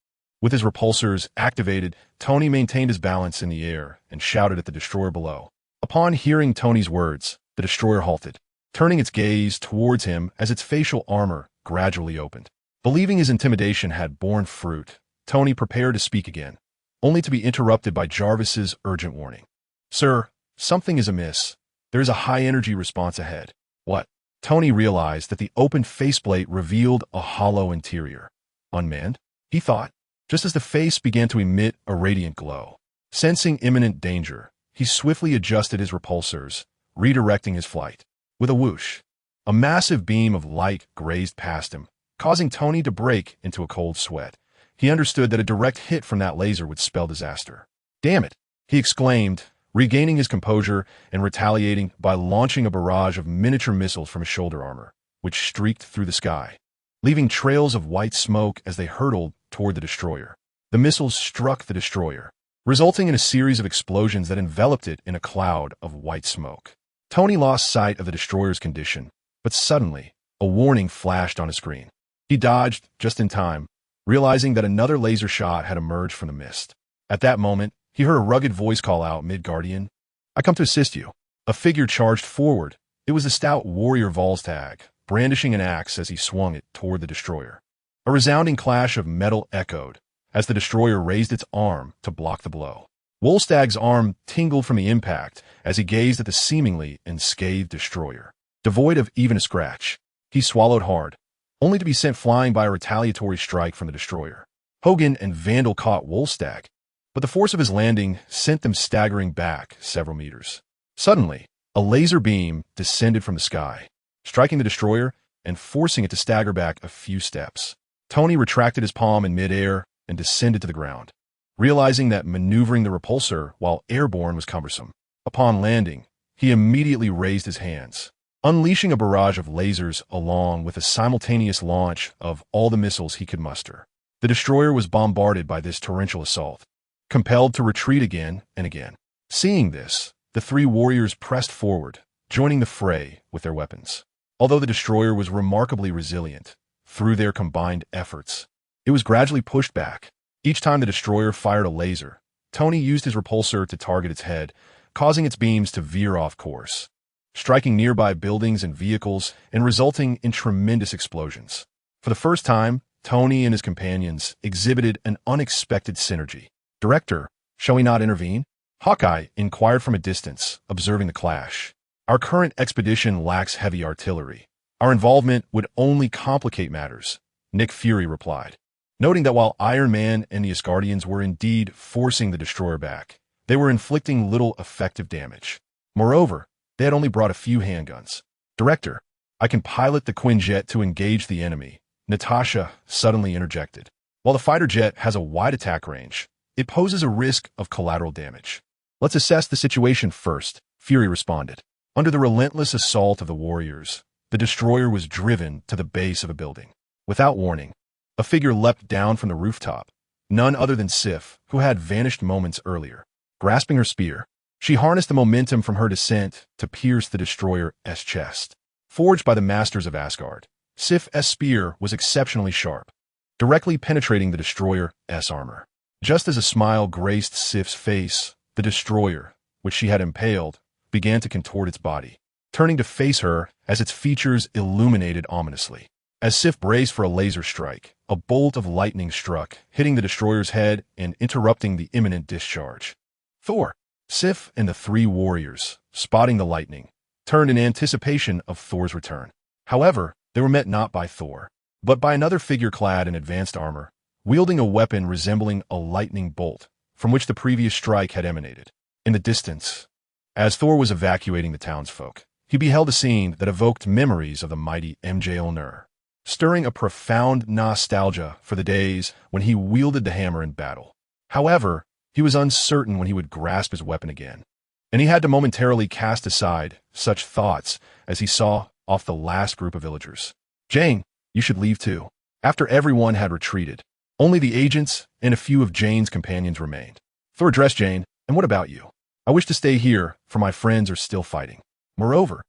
With his repulsors activated, Tony maintained his balance in the air and shouted at the destroyer below. Upon hearing Tony's words, the destroyer halted, turning its gaze towards him as its facial armor gradually opened. Believing his intimidation had borne fruit, Tony prepared to speak again, only to be interrupted by Jarvis's urgent warning. "Sir, something is amiss. There is a high-energy response ahead." "What?" Tony realized that the open faceplate revealed a hollow interior. Unmanned, he thought, just as the face began to emit a radiant glow. Sensing imminent danger, he swiftly adjusted his repulsors, redirecting his flight. With a whoosh, a massive beam of light grazed past him, causing Tony to break into a cold sweat. He understood that a direct hit from that laser would spell disaster. "Damn it!" he exclaimed, regaining his composure and retaliating by launching a barrage of miniature missiles from his shoulder armor, which streaked through the sky, leaving trails of white smoke as they hurtled toward the destroyer. The missiles struck the destroyer, resulting in a series of explosions that enveloped it in a cloud of white smoke. Tony lost sight of the destroyer's condition, but suddenly, a warning flashed on his screen. He dodged just in time, realizing that another laser shot had emerged from the mist. At that moment, he heard a rugged voice call out mid-Guardian, "I come to assist you." A figure charged forward. It was the stout warrior Volstagg, brandishing an axe as he swung it toward the destroyer. A resounding clash of metal echoed as the destroyer raised its arm to block the blow. Volstagg's arm tingled from the impact as he gazed at the seemingly unscathed destroyer. Devoid of even a scratch, he swallowed hard, only to be sent flying by a retaliatory strike from the destroyer. Hogan and Vandal caught Volstagg, but the force of his landing sent them staggering back several meters. Suddenly, a laser beam descended from the sky, striking the destroyer and forcing it to stagger back a few steps. Tony retracted his palm in midair and descended to the ground, realizing that maneuvering the repulsor while airborne was cumbersome. Upon landing, he immediately raised his hands, unleashing a barrage of lasers along with a simultaneous launch of all the missiles he could muster. The destroyer was bombarded by this torrential assault, compelled to retreat again and again. Seeing this, the 3 warriors pressed forward, joining the fray with their weapons. Although the destroyer was remarkably resilient, through their combined efforts, it was gradually pushed back. Each time the destroyer fired a laser, Tony used his repulsor to target its head, causing its beams to veer off course, striking nearby buildings and vehicles and resulting in tremendous explosions. For the first time, Tony and his companions exhibited an unexpected synergy. "Director, shall we not intervene?" Hawkeye inquired from a distance, observing the clash. Our current expedition lacks heavy artillery. Our involvement would only complicate matters, Nick Fury replied, noting that while Iron Man and the Asgardians were indeed forcing the destroyer back, they were inflicting little effective damage. Moreover, they had only brought a few handguns. Director, I can pilot the Quinjet to engage the enemy, Natasha suddenly interjected. While the fighter jet has a wide attack range, it poses a risk of collateral damage. Let's assess the situation first, Fury responded. Under the relentless assault of the warriors, the destroyer was driven to the base of a building. Without warning, a figure leapt down from the rooftop, none other than Sif, who had vanished moments earlier. Grasping her spear, she harnessed the momentum from her descent to pierce the destroyer's chest. Forged by the masters of Asgard, Sif's spear was exceptionally sharp, directly penetrating the destroyer's armor. Just as a smile graced Sif's face, the destroyer, which she had impaled, began to contort its body, turning to face her as its features illuminated ominously. As Sif braced for a laser strike, a bolt of lightning struck, hitting the destroyer's head and interrupting the imminent discharge. Thor, Sif, and the three warriors, spotting the lightning, turned in anticipation of Thor's return. However, they were met not by Thor, but by another figure clad in advanced armor, wielding a weapon resembling a lightning bolt, from which the previous strike had emanated. In the distance, as Thor was evacuating the townsfolk, he beheld a scene that evoked memories of the mighty Mjolnir, stirring a profound nostalgia for the days when he wielded the hammer in battle. However, he was uncertain when he would grasp his weapon again, and he had to momentarily cast aside such thoughts as he saw off the last group of villagers. Jane, you should leave too. After everyone had retreated, only the agents and a few of Jane's companions remained. Thor addressed Jane, and what about you? I wish to stay here, for my friends are still fighting. Moreover,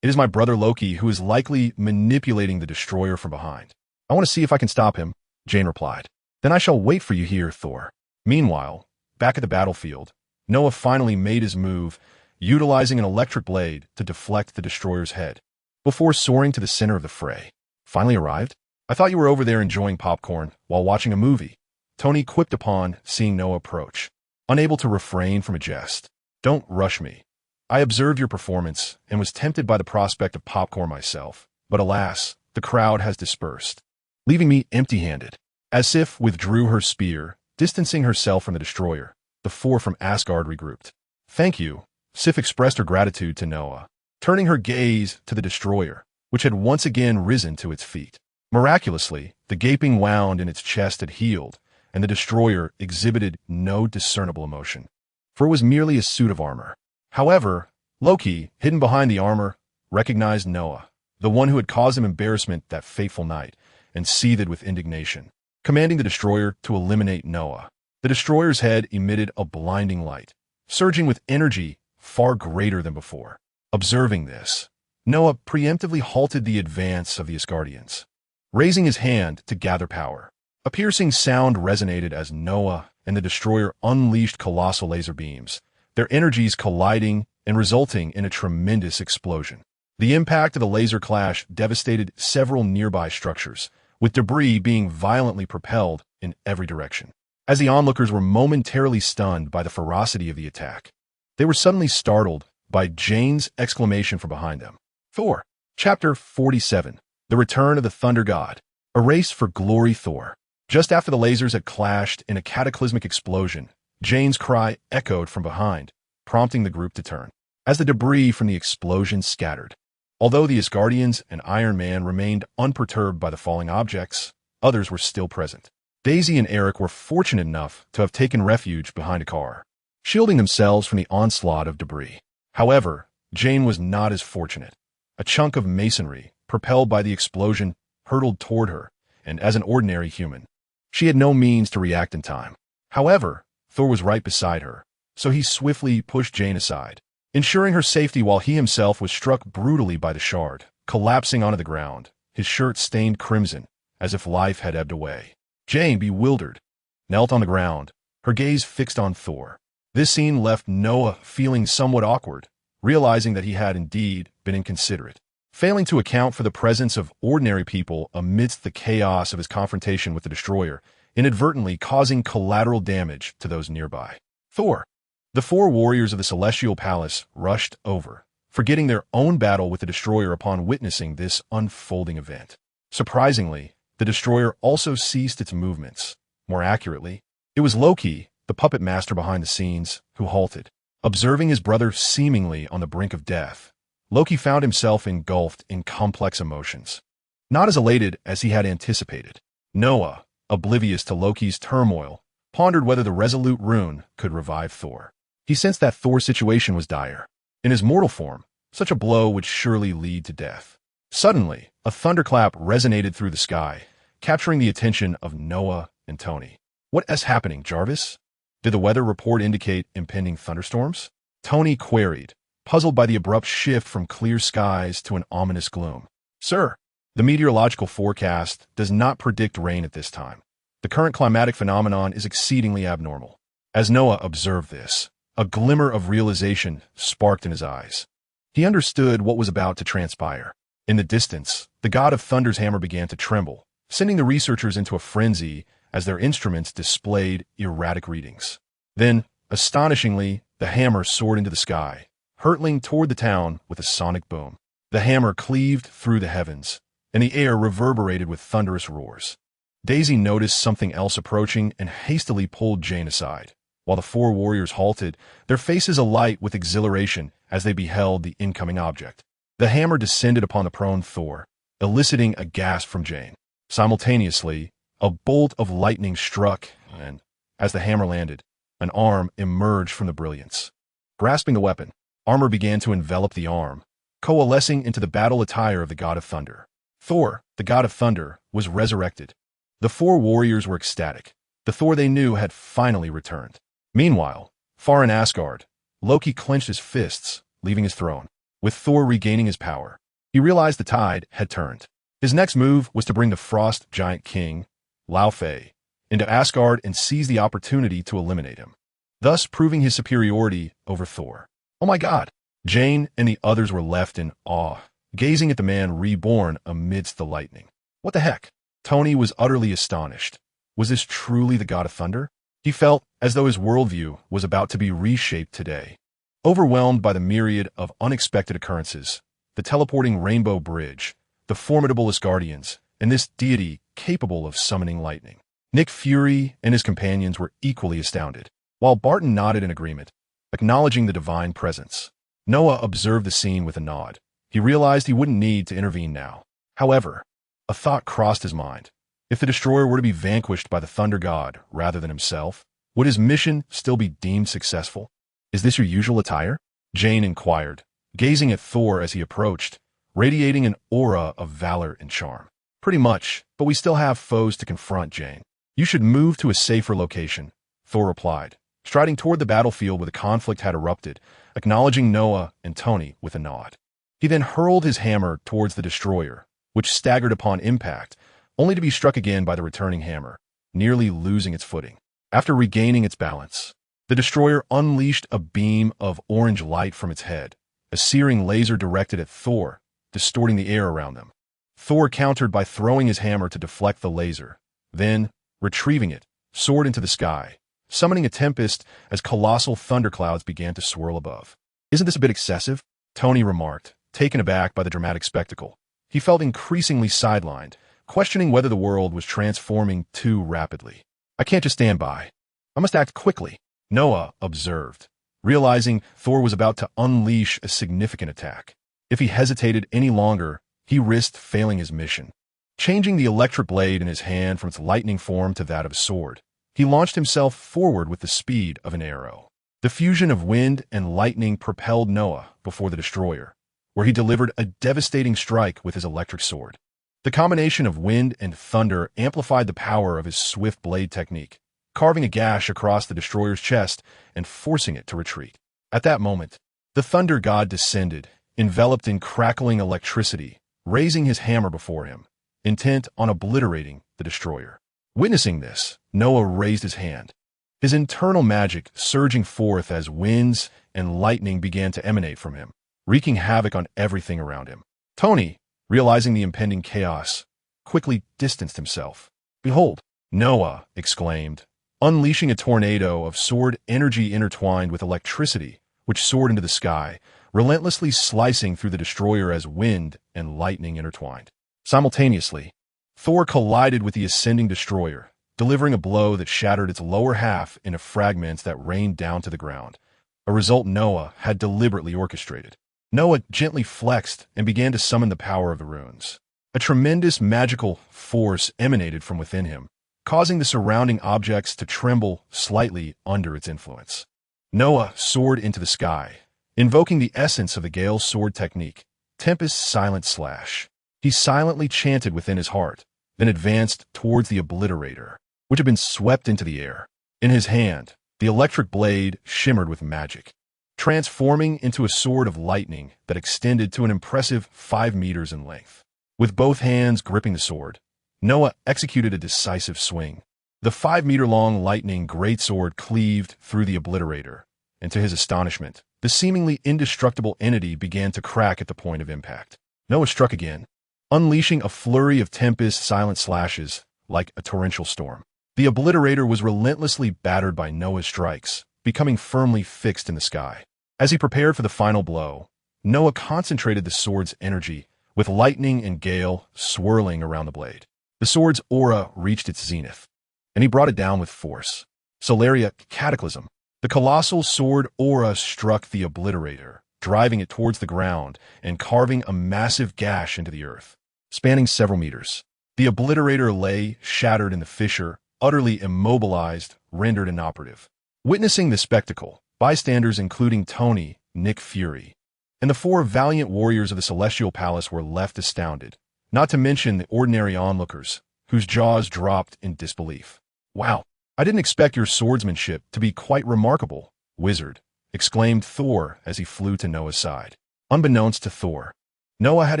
it is my brother Loki who is likely manipulating the destroyer from behind. I want to see if I can stop him, Jane replied. Then I shall wait for you here, Thor. Meanwhile, back at the battlefield, Noah finally made his move, utilizing an electric blade to deflect the destroyer's head, before soaring to the center of the fray. Finally arrived? I thought you were over there enjoying popcorn while watching a movie, Tony quipped upon seeing Noah approach, unable to refrain from a jest. Don't rush me. I observed your performance and was tempted by the prospect of popcorn myself, but alas, the crowd has dispersed, leaving me empty-handed. As Sif withdrew her spear, distancing herself from the destroyer, the four from Asgard regrouped. Thank you, Sif expressed her gratitude to Noah, turning her gaze to the destroyer, which had once again risen to its feet. Miraculously, the gaping wound in its chest had healed, and the destroyer exhibited no discernible emotion, for it was merely a suit of armor. However, Loki, hidden behind the armor, recognized Noah, the one who had caused him embarrassment that fateful night, and seethed with indignation, commanding the destroyer to eliminate Noah. The destroyer's head emitted a blinding light, surging with energy far greater than before. Observing this, Noah preemptively halted the advance of the Asgardians, raising his hand to gather power. A piercing sound resonated as Noah and the destroyer unleashed colossal laser beams, their energies colliding and resulting in a tremendous explosion. The impact of the laser clash devastated several nearby structures, with debris being violently propelled in every direction. As the onlookers were momentarily stunned by the ferocity of the attack, they were suddenly startled by Jane's exclamation from behind them. Thor, Chapter 47, The Return of the Thunder God, A Race for Glory. Thor. Just after the lasers had clashed in a cataclysmic explosion, Jane's cry echoed from behind, prompting the group to turn. As the debris from the explosion scattered, although the Asgardians and Iron Man remained unperturbed by the falling objects, others were still present. Daisy and Eric were fortunate enough to have taken refuge behind a car, shielding themselves from the onslaught of debris. However, Jane was not as fortunate. A chunk of masonry, propelled by the explosion, hurtled toward her, and as an ordinary human, she had no means to react in time. However, Thor was right beside her, so he swiftly pushed Jane aside, ensuring her safety while he himself was struck brutally by the shard, collapsing onto the ground, his shirt stained crimson, as if life had ebbed away. Jane, bewildered, knelt on the ground, her gaze fixed on Thor. This scene left Noah feeling somewhat awkward, realizing that he had indeed been inconsiderate, failing to account for the presence of ordinary people amidst the chaos of his confrontation with the destroyer, inadvertently causing collateral damage to those nearby. Thor. The four warriors of the Celestial Palace rushed over, forgetting their own battle with the destroyer upon witnessing this unfolding event. Surprisingly, the destroyer also ceased its movements. More accurately, it was Loki, the puppet master behind the scenes, who halted. Observing his brother seemingly on the brink of death, Loki found himself engulfed in complex emotions. Not as elated as he had anticipated. Noah, oblivious to Loki's turmoil, pondered whether the resolute rune could revive Thor. He sensed that Thor's situation was dire. In his mortal form, such a blow would surely lead to death. Suddenly, a thunderclap resonated through the sky, capturing the attention of Noah and Tony. "What's happening, Jarvis?" Did the weather report indicate impending thunderstorms? Tony queried, puzzled by the abrupt shift from clear skies to an ominous gloom. "Sir, the meteorological forecast does not predict rain at this time. The current climatic phenomenon is exceedingly abnormal." As Noah observed this, a glimmer of realization sparked in his eyes. He understood what was about to transpire. In the distance, the god of thunder's hammer began to tremble, sending the researchers into a frenzy as their instruments displayed erratic readings. Then, astonishingly, the hammer soared into the sky, hurtling toward the town with a sonic boom. The hammer cleaved through the heavens, and the air reverberated with thunderous roars. Daisy noticed something else approaching and hastily pulled Jane aside. While the four warriors halted, their faces alight with exhilaration as they beheld the incoming object. The hammer descended upon the prone Thor, eliciting a gasp from Jane. Simultaneously, a bolt of lightning struck, and, as the hammer landed, an arm emerged from the brilliance. Grasping the weapon, armor began to envelop the arm, coalescing into the battle attire of the god of thunder. Thor, the god of thunder, was resurrected. The four warriors were ecstatic. The Thor they knew had finally returned. Meanwhile, far in Asgard, Loki clenched his fists, leaving his throne. With Thor regaining his power, he realized the tide had turned. His next move was to bring the frost giant king, Laufey, into Asgard and seize the opportunity to eliminate him, thus proving his superiority over Thor. "Oh my god!" Jane and the others were left in awe, gazing at the man reborn amidst the lightning. What the heck? Tony was utterly astonished. Was this truly the god of thunder? He felt as though his worldview was about to be reshaped today. Overwhelmed by the myriad of unexpected occurrences, the teleporting rainbow bridge, the formidable Asgardians, and this deity capable of summoning lightning. Nick Fury and his companions were equally astounded, while Barton nodded in agreement, acknowledging the divine presence. Noah observed the scene with a nod. He realized he wouldn't need to intervene now. However, a thought crossed his mind. If the destroyer were to be vanquished by the thunder god rather than himself, would his mission still be deemed successful? "Is this your usual attire?" Jane inquired, gazing at Thor as he approached, radiating an aura of valor and charm. "Pretty much, but we still have foes to confront, Jane. You should move to a safer location," Thor replied, striding toward the battlefield where the conflict had erupted, acknowledging Noah and Tony with a nod. He then hurled his hammer towards the destroyer, which staggered upon impact, only to be struck again by the returning hammer, nearly losing its footing. After regaining its balance, the destroyer unleashed a beam of orange light from its head, a searing laser directed at Thor, distorting the air around them. Thor countered by throwing his hammer to deflect the laser, then, retrieving it, soared into the sky, summoning a tempest as colossal thunderclouds began to swirl above. "Isn't this a bit excessive?" Tony remarked, taken aback by the dramatic spectacle. He felt increasingly sidelined, questioning whether the world was transforming too rapidly. "I can't just stand by. I must act quickly," Noah observed, realizing Thor was about to unleash a significant attack. If he hesitated any longer, he risked failing his mission. Changing the electric blade in his hand from its lightning form to that of a sword, he launched himself forward with the speed of an arrow. The fusion of wind and lightning propelled Noah before the destroyer, where he delivered a devastating strike with his electric sword. The combination of wind and thunder amplified the power of his swift blade technique, carving a gash across the destroyer's chest and forcing it to retreat. At that moment, the thunder god descended, enveloped in crackling electricity, raising his hammer before him, intent on obliterating the destroyer. Witnessing this, Noah raised his hand, his internal magic surging forth as winds and lightning began to emanate from him, wreaking havoc on everything around him. Tony, realizing the impending chaos, quickly distanced himself. "Behold," Noah exclaimed, unleashing a tornado of sword energy intertwined with electricity, which soared into the sky, relentlessly slicing through the destroyer as wind and lightning intertwined. Simultaneously, Thor collided with the ascending destroyer, delivering a blow that shattered its lower half into fragments that rained down to the ground, a result Noah had deliberately orchestrated. Noah gently flexed and began to summon the power of the runes. A tremendous magical force emanated from within him, causing the surrounding objects to tremble slightly under its influence. Noah soared into the sky, invoking the essence of the Gale's sword technique, Tempest's silent slash. He silently chanted within his heart, then advanced towards the obliterator, which had been swept into the air. In his hand, the electric blade shimmered with magic, transforming into a sword of lightning that extended to an impressive 5 meters in length. With both hands gripping the sword, Noah executed a decisive swing. The 5-meter-long lightning greatsword cleaved through the obliterator, and to his astonishment, the seemingly indestructible entity began to crack at the point of impact. Noah struck again, unleashing a flurry of Tempest's silent slashes like a torrential storm. The obliterator was relentlessly battered by Noah's strikes, becoming firmly fixed in the sky. As he prepared for the final blow, Noah concentrated the sword's energy, with lightning and gale swirling around the blade. The sword's aura reached its zenith, and he brought it down with force. Solaria Cataclysm. The colossal sword aura struck the obliterator, driving it towards the ground and carving a massive gash into the earth. Spanning several meters, the obliterator lay shattered in the fissure, utterly immobilized, rendered inoperative. Witnessing the spectacle, bystanders including Tony, Nick Fury, and the 4 valiant warriors of the Celestial Palace were left astounded, not to mention the ordinary onlookers, whose jaws dropped in disbelief. "Wow, I didn't expect your swordsmanship to be quite remarkable, wizard," exclaimed Thor as he flew to Noah's side. Unbeknownst to Thor, Noah had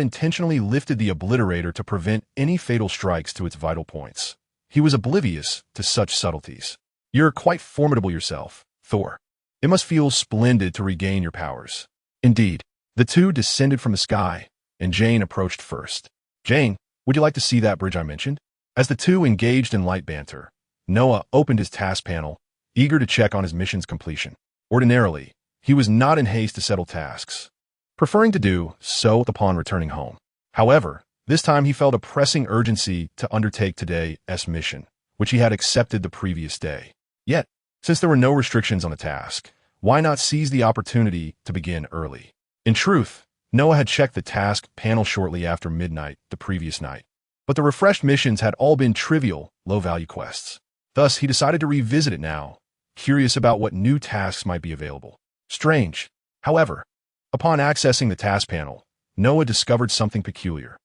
intentionally lifted the obliterator to prevent any fatal strikes to its vital points. He was oblivious to such subtleties. "You're quite formidable yourself, Thor. It must feel splendid to regain your powers." Indeed, the two descended from the sky, and Jane approached first. "Jane, would you like to see that bridge I mentioned?" As the two engaged in light banter, Noah opened his task panel, eager to check on his mission's completion. Ordinarily, he was not in haste to settle tasks, preferring to do so upon returning home. However, this time he felt a pressing urgency to undertake today's mission, which he had accepted the previous day. Yet, since there were no restrictions on the task, why not seize the opportunity to begin early? In truth, Noah had checked the task panel shortly after midnight the previous night, but the refreshed missions had all been trivial, low-value quests. Thus, he decided to revisit it now, curious about what new tasks might be available. Strange, however, upon accessing the task panel, Noah discovered something peculiar.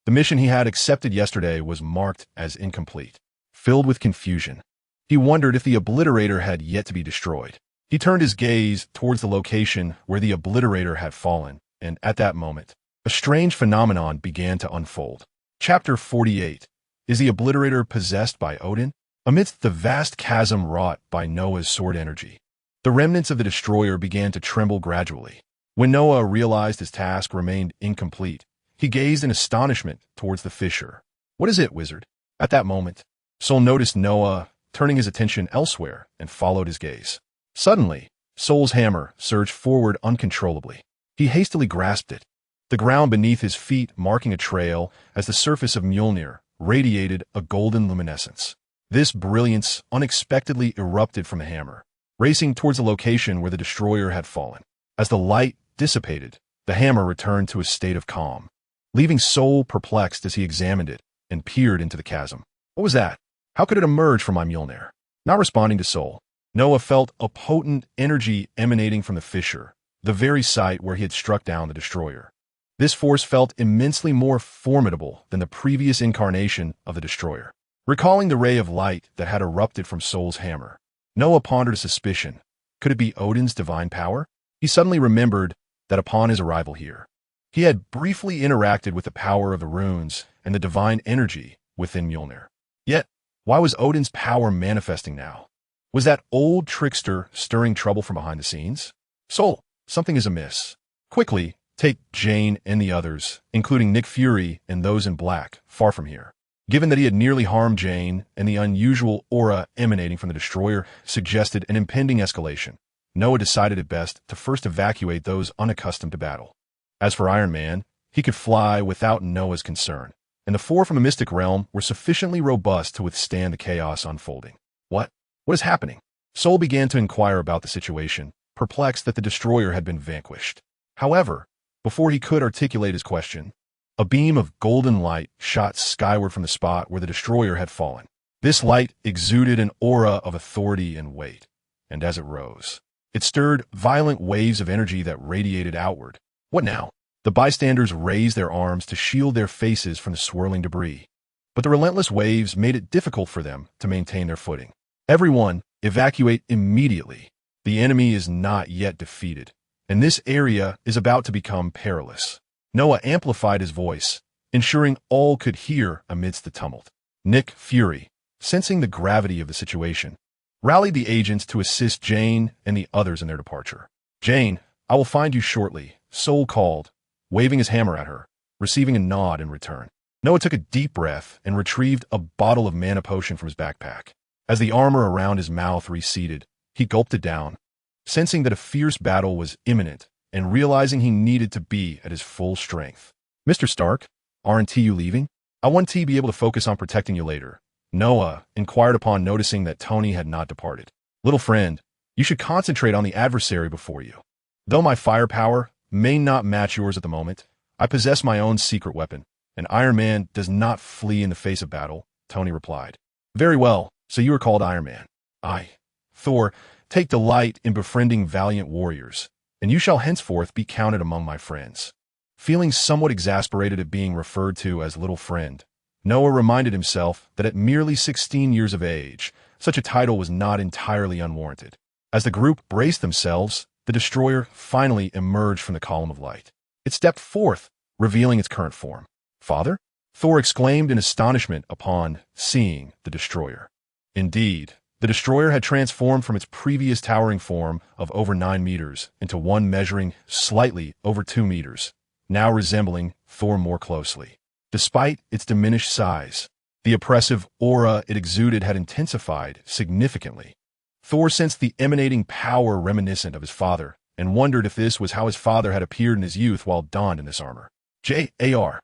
The mission he had accepted yesterday was marked as incomplete. Filled with confusion, he wondered if the obliterator had yet to be destroyed. He turned his gaze towards the location where the obliterator had fallen, and at that moment, a strange phenomenon began to unfold. Chapter 48. Is the obliterator possessed by Odin? Amidst the vast chasm wrought by Noah's sword energy, the remnants of the destroyer began to tremble gradually. When Noah realized his task remained incomplete, he gazed in astonishment towards the fissure. "What is it, wizard?" At that moment, Sol noticed Noah turning his attention elsewhere and followed his gaze. Suddenly, Sol's hammer surged forward uncontrollably. He hastily grasped it, the ground beneath his feet marking a trail as the surface of Mjolnir radiated a golden luminescence. This brilliance unexpectedly erupted from the hammer, racing towards the location where the destroyer had fallen. As the light dissipated, the hammer returned to a state of calm, leaving Sol perplexed as he examined it and peered into the chasm. What was that? How could it emerge from my Mjolnir? Not responding to Sol, Noah felt a potent energy emanating from the fissure, the very site where he had struck down the destroyer. This force felt immensely more formidable than the previous incarnation of the destroyer. Recalling the ray of light that had erupted from Sol's hammer, Noah pondered a suspicion. Could it be Odin's divine power? He suddenly remembered that upon his arrival here, he had briefly interacted with the power of the runes and the divine energy within Mjolnir. Yet, why was Odin's power manifesting now? Was that old trickster stirring trouble from behind the scenes? Sol, something is amiss. Quickly, take Jane and the others, including Nick Fury and those in black, far from here. Given that he had nearly harmed Jane and the unusual aura emanating from the destroyer suggested an impending escalation, Noah decided it best to first evacuate those unaccustomed to battle. As for Iron Man, he could fly without Noah's concern, and the four from the Mystic Realm were sufficiently robust to withstand the chaos unfolding. What is happening? Sol began to inquire about the situation, perplexed that the destroyer had been vanquished. However, before he could articulate his question, a beam of golden light shot skyward from the spot where the destroyer had fallen. This light exuded an aura of authority and weight, and as it rose, it stirred violent waves of energy that radiated outward. What now? The bystanders raised their arms to shield their faces from the swirling debris, but the relentless waves made it difficult for them to maintain their footing. Everyone, evacuate immediately. The enemy is not yet defeated, and this area is about to become perilous. Noah amplified his voice, ensuring all could hear amidst the tumult. Nick Fury, sensing the gravity of the situation, rallied the agents to assist Jane and the others in their departure. "Jane, I will find you shortly," Sol called, waving his hammer at her, receiving a nod in return. Noah took a deep breath and retrieved a bottle of mana potion from his backpack. As the armor around his mouth receded, he gulped it down, sensing that a fierce battle was imminent and realizing he needed to be at his full strength. "Mr. Stark, aren't you leaving? I want to be able to focus on protecting you later," Noah inquired upon noticing that Tony had not departed. "Little friend, you should concentrate on the adversary before you. Though my firepower may not match yours at the moment, I possess my own secret weapon, and Iron Man does not flee in the face of battle," Tony replied. "Very well, so you are called Iron Man. I, Thor, take delight in befriending valiant warriors, and you shall henceforth be counted among my friends." Feeling somewhat exasperated at being referred to as little friend, Noah reminded himself that at merely 16 years of age, such a title was not entirely unwarranted. As the group braced themselves, the destroyer finally emerged from the column of light. It stepped forth, revealing its current form. "Father?" Thor exclaimed in astonishment upon seeing the destroyer. Indeed, the destroyer had transformed from its previous towering form of over 9 meters into one measuring slightly over 2 meters, now resembling Thor more closely. Despite its diminished size, the oppressive aura it exuded had intensified significantly. Thor sensed the emanating power reminiscent of his father and wondered if this was how his father had appeared in his youth while donned in this armor. "JARVIS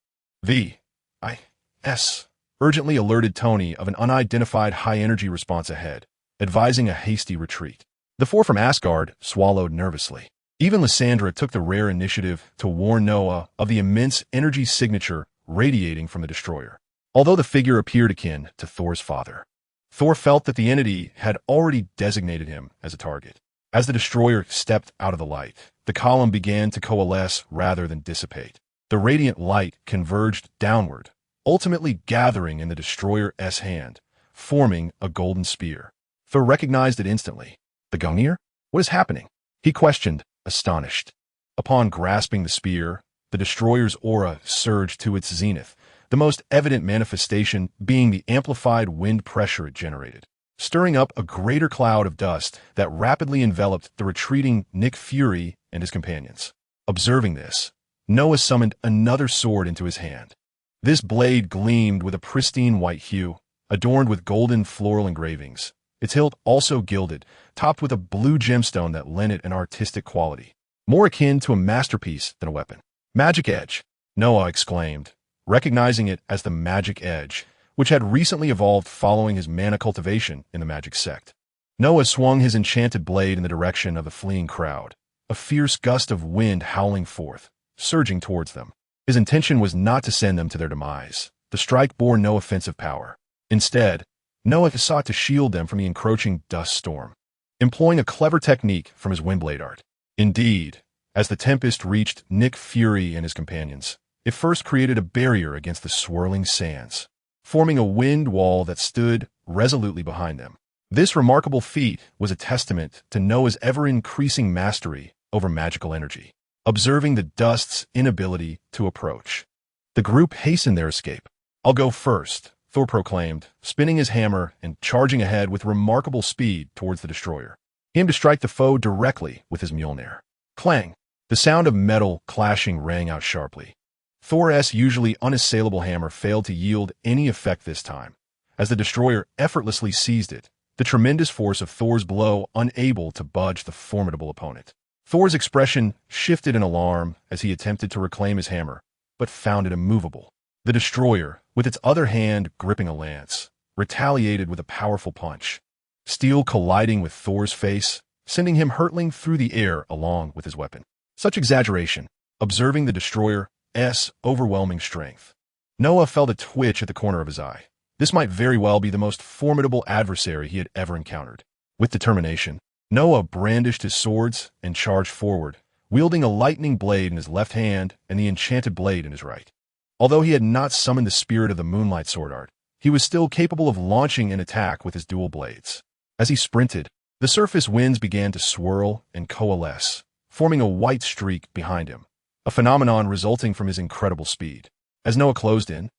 urgently alerted Tony of an unidentified high-energy response ahead, advising a hasty retreat. The four from Asgard swallowed nervously. Even Lysandra took the rare initiative to warn Noah of the immense energy signature radiating from the destroyer. Although the figure appeared akin to Thor's father, Thor felt that the entity had already designated him as a target. As the destroyer stepped out of the light, the column began to coalesce rather than dissipate. The radiant light converged downward, ultimately gathering in the destroyer's hand, forming a golden spear. Thor recognized it instantly. "The Gungnir? What is happening?" he questioned, astonished. Upon grasping the spear, the destroyer's aura surged to its zenith, the most evident manifestation being the amplified wind pressure it generated, stirring up a greater cloud of dust that rapidly enveloped the retreating Nick Fury and his companions. Observing this, Noah summoned another sword into his hand. This blade gleamed with a pristine white hue, adorned with golden floral engravings, its hilt also gilded, topped with a blue gemstone that lent it an artistic quality, more akin to a masterpiece than a weapon. "Magic Edge," Noah exclaimed, recognizing it as the Magic Edge, which had recently evolved following his mana cultivation in the magic sect. Noah swung his enchanted blade in the direction of the fleeing crowd, a fierce gust of wind howling forth, surging towards them. His intention was not to send them to their demise. The strike bore no offensive power. Instead, Noah sought to shield them from the encroaching dust storm, employing a clever technique from his windblade art. Indeed, as the tempest reached Nick Fury and his companions, it first created a barrier against the swirling sands, forming a wind wall that stood resolutely behind them. This remarkable feat was a testament to Noah's ever-increasing mastery over magical energy. Observing the dust's inability to approach, the group hastened their escape. "I'll go first," Thor proclaimed, spinning his hammer and charging ahead with remarkable speed towards the destroyer. He aimed to strike the foe directly with his Mjolnir. Clang! The sound of metal clashing rang out sharply. Thor's usually unassailable hammer failed to yield any effect this time. As the destroyer effortlessly seized it, the tremendous force of Thor's blow unable to budge the formidable opponent. Thor's expression shifted in alarm as he attempted to reclaim his hammer, but found it immovable. The destroyer, with its other hand gripping a lance, retaliated with a powerful punch, steel colliding with Thor's face, sending him hurtling through the air along with his weapon. Such exaggeration, observing the destroyer's overwhelming strength. Noah felt a twitch at the corner of his eye. This might very well be the most formidable adversary he had ever encountered. With determination, Noah brandished his swords and charged forward, wielding a lightning blade in his left hand and the enchanted blade in his right. Although he had not summoned the spirit of the moonlight sword art, he was still capable of launching an attack with his dual blades. As he sprinted, the surface winds began to swirl and coalesce, forming a white streak behind him, a phenomenon resulting from his incredible speed. As Noah closed in,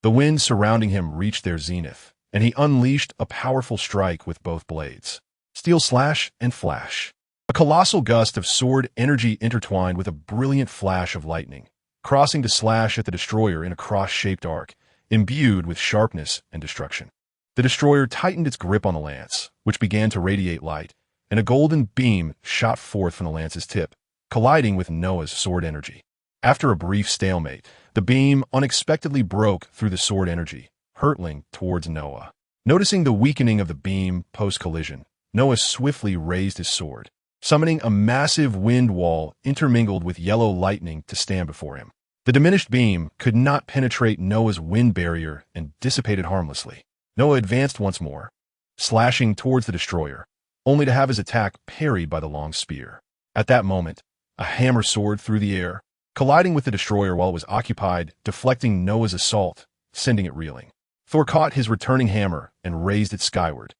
the winds surrounding him reached their zenith, and he unleashed a powerful strike with both blades. Steel slash and flash. A colossal gust of sword energy intertwined with a brilliant flash of lightning, crossing to slash at the destroyer in a cross-shaped arc, imbued with sharpness and destruction. The destroyer tightened its grip on the lance, which began to radiate light, and a golden beam shot forth from the lance's tip, colliding with Noah's sword energy. After a brief stalemate, the beam unexpectedly broke through the sword energy, hurtling towards Noah. Noticing the weakening of the beam post-collision, Noah swiftly raised his sword, summoning a massive wind wall intermingled with yellow lightning to stand before him. The diminished beam could not penetrate Noah's wind barrier and dissipated harmlessly. Noah advanced once more, slashing towards the destroyer, only to have his attack parried by the long spear. At that moment, a hammer soared through the air, colliding with the destroyer while it was occupied, deflecting Noah's assault, sending it reeling. Thor caught his returning hammer and raised it skyward,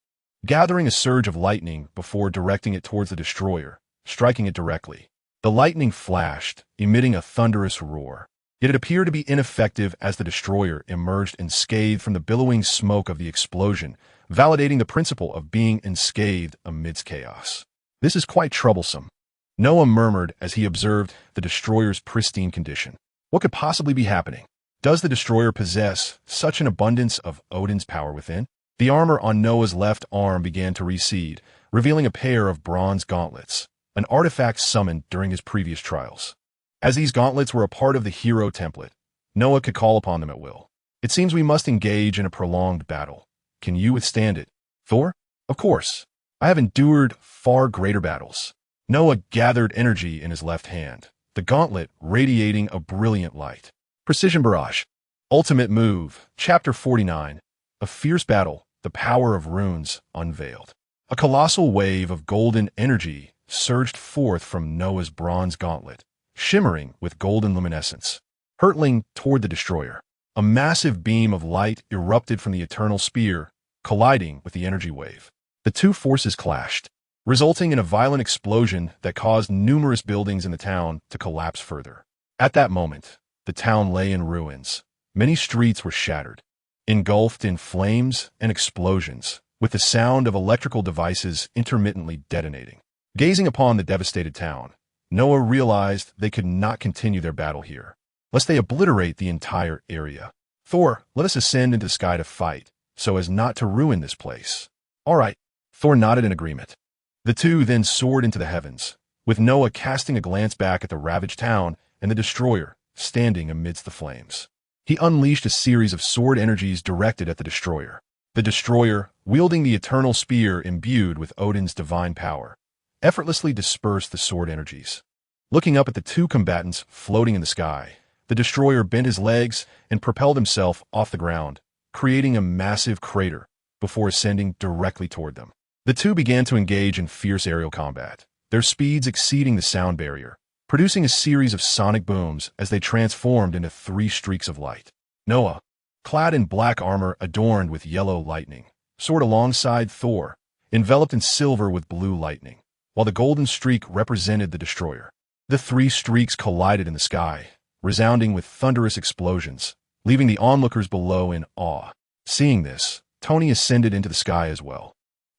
gathering a surge of lightning before directing it towards the destroyer, striking it directly. The lightning flashed, emitting a thunderous roar. Yet it appeared to be ineffective as the destroyer emerged unscathed from the billowing smoke of the explosion, validating the principle of being unscathed amidst chaos. This is quite troublesome, Noah murmured as he observed the destroyer's pristine condition. What could possibly be happening? Does the destroyer possess such an abundance of Odin's power within? The armor on Noah's left arm began to recede, revealing a pair of bronze gauntlets, an artifact summoned during his previous trials. As these gauntlets were a part of the hero template, Noah could call upon them at will. It seems we must engage in a prolonged battle. Can you withstand it, Thor? Of course. I have endured far greater battles. Noah gathered energy in his left hand, the gauntlet radiating a brilliant light. Precision Barrage. Ultimate Move, Chapter 49. A fierce battle, the power of runes unveiled. A colossal wave of golden energy surged forth from Noah's bronze gauntlet, shimmering with golden luminescence, hurtling toward the destroyer. A massive beam of light erupted from the eternal spear, colliding with the energy wave. The two forces clashed, resulting in a violent explosion that caused numerous buildings in the town to collapse further. At that moment, the town lay in ruins. Many streets were shattered, engulfed in flames and explosions, with the sound of electrical devices intermittently detonating. Gazing upon the devastated town, Noah realized they could not continue their battle here, lest they obliterate the entire area. Thor, let us ascend into the sky to fight, so as not to ruin this place. All right, Thor nodded in agreement. The two then soared into the heavens, with Noah casting a glance back at the ravaged town and the destroyer standing amidst the flames. He unleashed a series of sword energies directed at the destroyer. The destroyer, wielding the eternal spear imbued with Odin's divine power, effortlessly dispersed the sword energies. Looking up at the two combatants floating in the sky, the destroyer bent his legs and propelled himself off the ground, creating a massive crater before ascending directly toward them. The two began to engage in fierce aerial combat, their speeds exceeding the sound barrier, producing a series of sonic booms as they transformed into three streaks of light. Noah, clad in black armor adorned with yellow lightning, soared alongside Thor, enveloped in silver with blue lightning, while the golden streak represented the destroyer. The three streaks collided in the sky, resounding with thunderous explosions, leaving the onlookers below in awe. Seeing this, Tony ascended into the sky as well.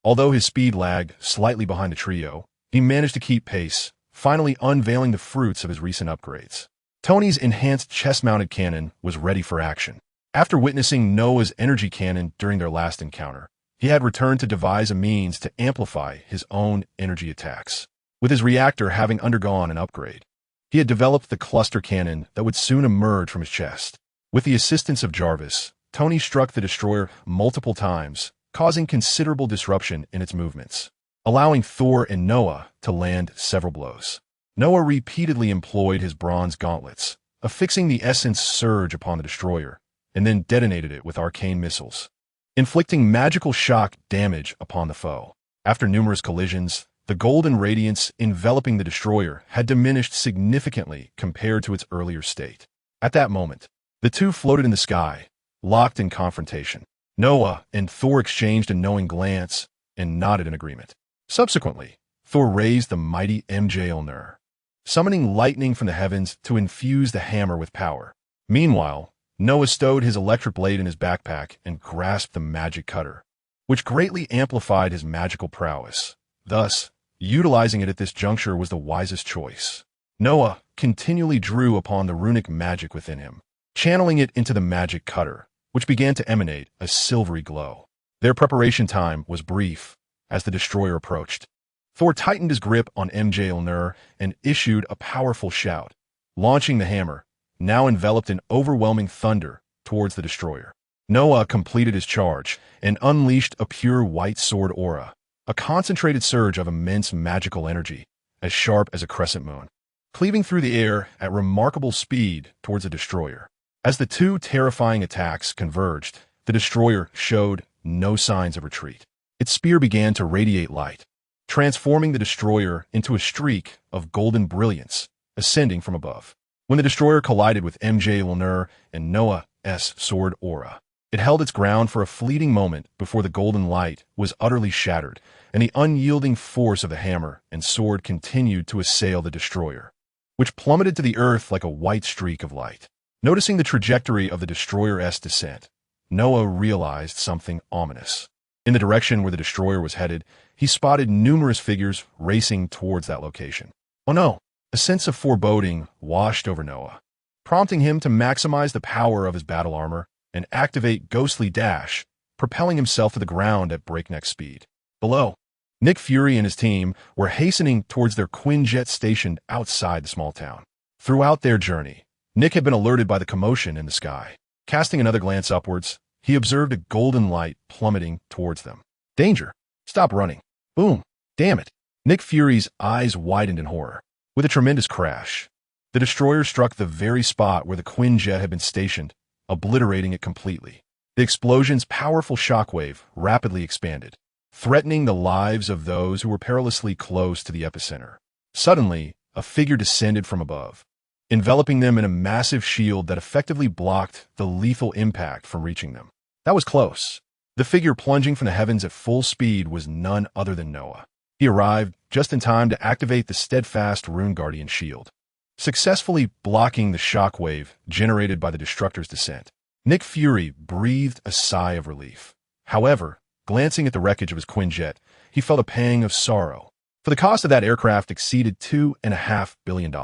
Although his speed lagged slightly behind the trio, he managed to keep pace, finally unveiling the fruits of his recent upgrades. Tony's enhanced chest-mounted cannon was ready for action. After witnessing Noah's energy cannon during their last encounter, he had returned to devise a means to amplify his own energy attacks. With his reactor having undergone an upgrade, he had developed the cluster cannon that would soon emerge from his chest. With the assistance of Jarvis, Tony struck the destroyer multiple times, causing considerable disruption in its movements, allowing Thor and Noah to land several blows. Noah repeatedly employed his bronze gauntlets, affixing the essence surge upon the destroyer, and then detonated it with arcane missiles, inflicting magical shock damage upon the foe. After numerous collisions, the golden radiance enveloping the destroyer had diminished significantly compared to its earlier state. At that moment, the two floated in the sky, locked in confrontation. Noah and Thor exchanged a knowing glance and nodded in agreement. Subsequently, Thor raised the mighty Mjolnir, summoning lightning from the heavens to infuse the hammer with power. Meanwhile, Noah stowed his electric blade in his backpack and grasped the magic cutter, which greatly amplified his magical prowess. Thus, utilizing it at this juncture was the wisest choice. Noah continually drew upon the runic magic within him, channeling it into the magic cutter, which began to emanate a silvery glow. Their preparation time was brief as the destroyer approached. Thor tightened his grip on Mjolnir and issued a powerful shout, launching the hammer, now enveloped in overwhelming thunder, towards the destroyer. Noah completed his charge and unleashed a pure white sword aura, a concentrated surge of immense magical energy, as sharp as a crescent moon, cleaving through the air at remarkable speed towards the destroyer. As the two terrifying attacks converged, the destroyer showed no signs of retreat. Its spear began to radiate light, transforming the destroyer into a streak of golden brilliance, ascending from above. When the destroyer collided with Mjolnir and Noah's sword aura, it held its ground for a fleeting moment before the golden light was utterly shattered, and the unyielding force of the hammer and sword continued to assail the destroyer, which plummeted to the earth like a white streak of light. Noticing the trajectory of the destroyer's descent, Noah realized something ominous. In the direction where the destroyer was headed, he spotted numerous figures racing towards that location. Oh no! A sense of foreboding washed over Noah, prompting him to maximize the power of his battle armor and activate Ghostly Dash, propelling himself to the ground at breakneck speed. Below, Nick Fury and his team were hastening towards their Quinjet stationed outside the small town. Throughout their journey, Nick had been alerted by the commotion in the sky. Casting another glance upwards, he observed a golden light plummeting towards them. Danger! Stop running! Boom! Damn it! Nick Fury's eyes widened in horror. With a tremendous crash, the destroyer struck the very spot where the Quinjet had been stationed, obliterating it completely. The explosion's powerful shockwave rapidly expanded, threatening the lives of those who were perilously close to the epicenter. Suddenly, a figure descended from above, enveloping them in a massive shield that effectively blocked the lethal impact from reaching them. That was close. The figure plunging from the heavens at full speed was none other than Noah. He arrived just in time to activate the steadfast Rune Guardian shield, successfully blocking the shockwave generated by the Destructor's descent. Nick Fury breathed a sigh of relief. However, glancing at the wreckage of his Quinjet, he felt a pang of sorrow, for the cost of that aircraft exceeded $2.5 billion.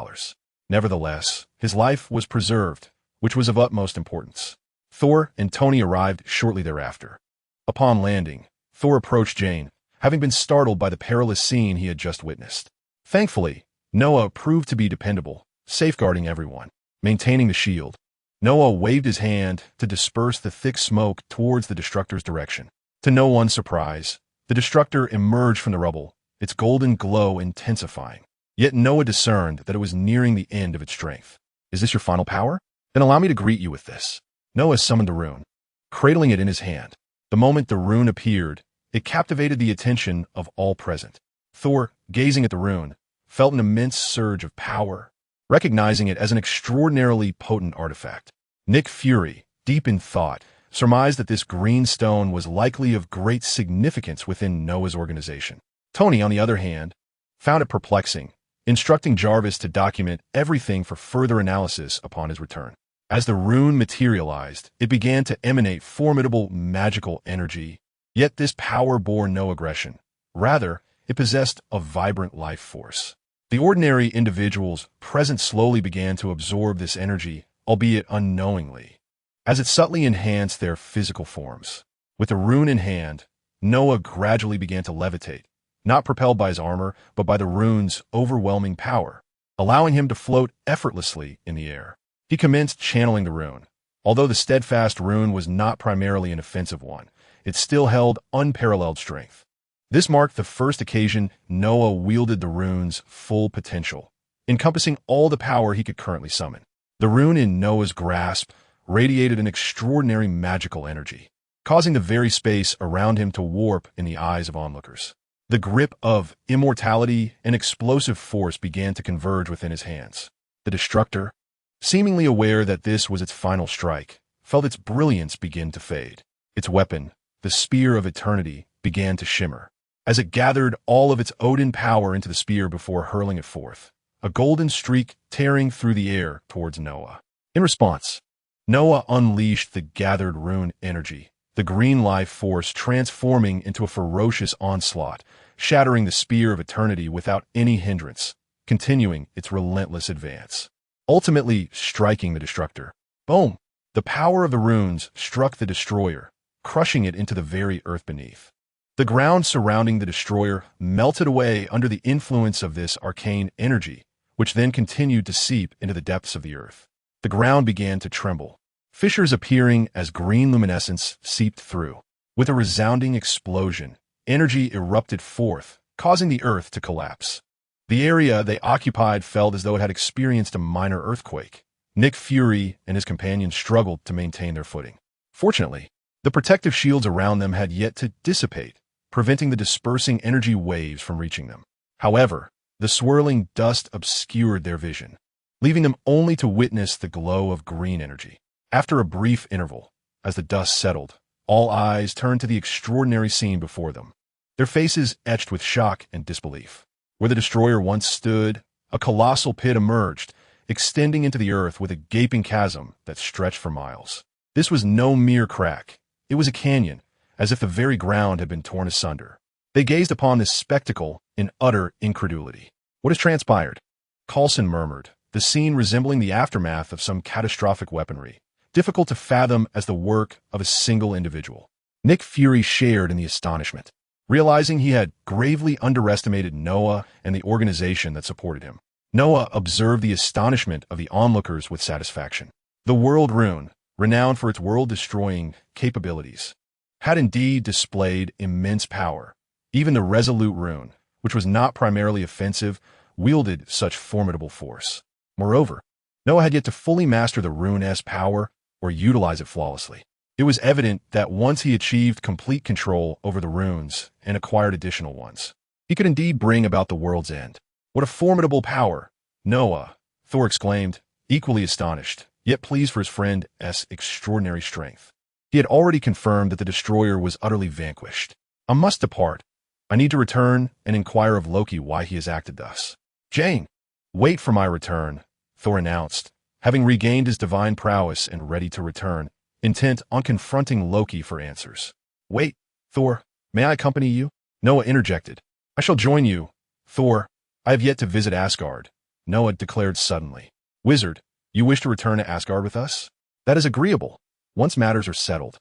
Nevertheless, his life was preserved, which was of utmost importance. Thor and Tony arrived shortly thereafter. Upon landing, Thor approached Jane, having been startled by the perilous scene he had just witnessed. Thankfully, Noah proved to be dependable, safeguarding everyone. Maintaining the shield, Noah waved his hand to disperse the thick smoke towards the Destructor's direction. To no one's surprise, the Destructor emerged from the rubble, its golden glow intensifying. Yet Noah discerned that it was nearing the end of its strength. Is this your final power? Then allow me to greet you with this. Noah summoned the rune, cradling it in his hand. The moment the rune appeared, it captivated the attention of all present. Thor, gazing at the rune, felt an immense surge of power, recognizing it as an extraordinarily potent artifact. Nick Fury, deep in thought, surmised that this green stone was likely of great significance within Noah's organization. Tony, on the other hand, found it perplexing, instructing Jarvis to document everything for further analysis upon his return. As the rune materialized, it began to emanate formidable magical energy. Yet this power bore no aggression. Rather, it possessed a vibrant life force. The ordinary individuals present slowly began to absorb this energy, albeit unknowingly, as it subtly enhanced their physical forms. With the rune in hand, Noah gradually began to levitate, not propelled by his armor, but by the rune's overwhelming power, allowing him to float effortlessly in the air. He commenced channeling the rune. Although the steadfast rune was not primarily an offensive one, it still held unparalleled strength. This marked the first occasion Noah wielded the rune's full potential, encompassing all the power he could currently summon. The rune in Noah's grasp radiated an extraordinary magical energy, causing the very space around him to warp in the eyes of onlookers. The grip of immortality and explosive force began to converge within his hands. The Destructor, seemingly aware that this was its final strike, felt its brilliance begin to fade. Its weapon, the Spear of Eternity, began to shimmer, as it gathered all of its Odin power into the spear before hurling it forth, a golden streak tearing through the air towards Noah. In response, Noah unleashed the gathered rune energy, the green life force transforming into a ferocious onslaught, shattering the Spear of Eternity without any hindrance, continuing its relentless advance, ultimately striking the Destructor. Boom! The power of the runes struck the Destroyer, crushing it into the very earth beneath. The ground surrounding the Destroyer melted away under the influence of this arcane energy, which then continued to seep into the depths of the earth. The ground began to tremble, fissures appearing as green luminescence seeped through. With a resounding explosion, energy erupted forth, causing the earth to collapse. The area they occupied felt as though it had experienced a minor earthquake. Nick Fury and his companions struggled to maintain their footing. Fortunately, the protective shields around them had yet to dissipate, preventing the dispersing energy waves from reaching them. However, the swirling dust obscured their vision, leaving them only to witness the glow of green energy. After a brief interval, as the dust settled, all eyes turned to the extraordinary scene before them, their faces etched with shock and disbelief. Where the Destroyer once stood, a colossal pit emerged, extending into the earth with a gaping chasm that stretched for miles. This was no mere crack. It was a canyon, as if the very ground had been torn asunder. They gazed upon this spectacle in utter incredulity. "What has transpired?" Coulson murmured, the scene resembling the aftermath of some catastrophic weaponry, difficult to fathom as the work of a single individual. Nick Fury shared in the astonishment, realizing he had gravely underestimated Noah and the organization that supported him. Noah observed the astonishment of the onlookers with satisfaction. The World Rune, renowned for its world-destroying capabilities, had indeed displayed immense power. Even the Resolute Rune, which was not primarily offensive, wielded such formidable force. Moreover, Noah had yet to fully master the rune's power or utilize it flawlessly. It was evident that once he achieved complete control over the runes and acquired additional ones, he could indeed bring about the world's end. "What a formidable power, Noah!" Thor exclaimed, equally astonished, yet pleased for his friend's extraordinary strength. He had already confirmed that the Destroyer was utterly vanquished. "I must depart. I need to return and inquire of Loki why he has acted thus." "Jane, wait for my return," Thor announced, having regained his divine prowess and ready to return, intent on confronting Loki for answers. "Wait, Thor, may I accompany you?" Noah interjected. "I shall join you, Thor. I have yet to visit Asgard," Noah declared suddenly. "Wizard, you wish to return to Asgard with us? That is agreeable. Once matters are settled,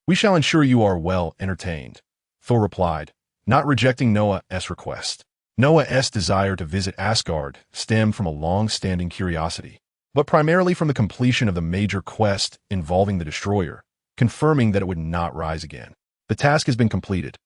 we shall ensure you are well entertained," Thor replied, not rejecting Noah's request. Noah's desire to visit Asgard stemmed from a long-standing curiosity, but primarily from the completion of the major quest involving the Destroyer, confirming that it would not rise again. The task has been completed,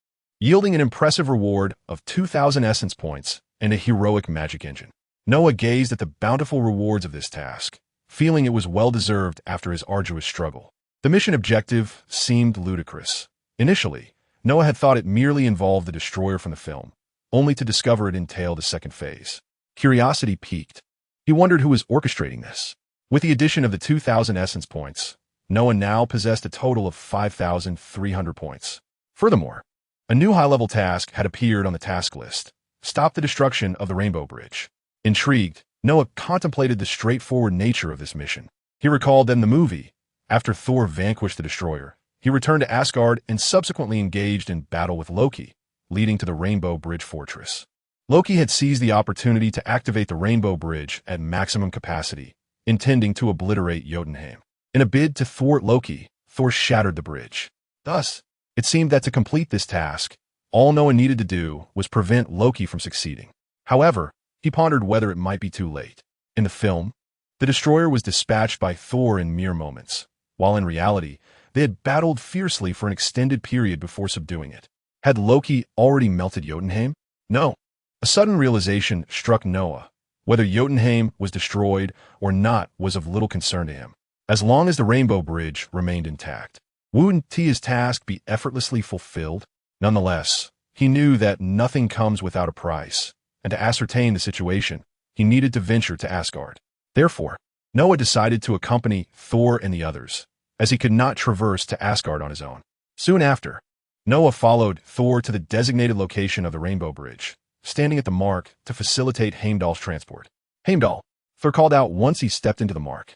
yielding an impressive reward of 2,000 essence points and a heroic magic engine. Noah gazed at the bountiful rewards of this task, feeling it was well-deserved after his arduous struggle. The mission objective seemed ludicrous. Initially, Noah had thought it merely involved the Destroyer from the film, only to discover it entailed a second phase. Curiosity piqued. He wondered who was orchestrating this. With the addition of the 2,000 essence points, Noah now possessed a total of 5,300 points. Furthermore, a new high-level task had appeared on the task list: stop the destruction of the Rainbow Bridge. Intrigued, Noah contemplated the straightforward nature of this mission. He recalled that in the movie, after Thor vanquished the Destroyer, he returned to Asgard and subsequently engaged in battle with Loki, leading to the Rainbow Bridge Fortress. Loki had seized the opportunity to activate the Rainbow Bridge at maximum capacity, intending to obliterate Jotunheim. In a bid to thwart Loki, Thor shattered the bridge. Thus, It seemed that to complete this task, all Noah needed to do was prevent Loki from succeeding. However, he pondered whether it might be too late. In the film, the destroyer was dispatched by Thor in mere moments, while in reality, they had battled fiercely for an extended period before subduing it. Had Loki already melted Jotunheim? No. A sudden realization struck Noah. Whether Jotunheim was destroyed or not was of little concern to him, as long as the Rainbow Bridge remained intact. Wouldn't his task be effortlessly fulfilled? Nonetheless, he knew that nothing comes without a price, and to ascertain the situation, he needed to venture to Asgard. Therefore, Noah decided to accompany Thor and the others, as he could not traverse to Asgard on his own. Soon after, Noah followed Thor to the designated location of the Rainbow Bridge, standing at the mark to facilitate Heimdall's transport. Heimdall, Thor called out once he stepped into the mark.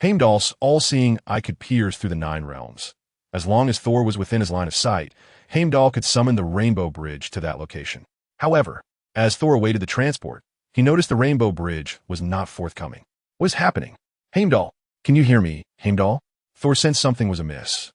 Heimdall's all-seeing eye could pierce through the 9 realms. As long as Thor was within his line of sight, Heimdall could summon the Rainbow Bridge to that location. However, as Thor awaited the transport, he noticed the Rainbow Bridge was not forthcoming. What is happening? Heimdall, can you hear me, Heimdall? Thor sensed something was amiss.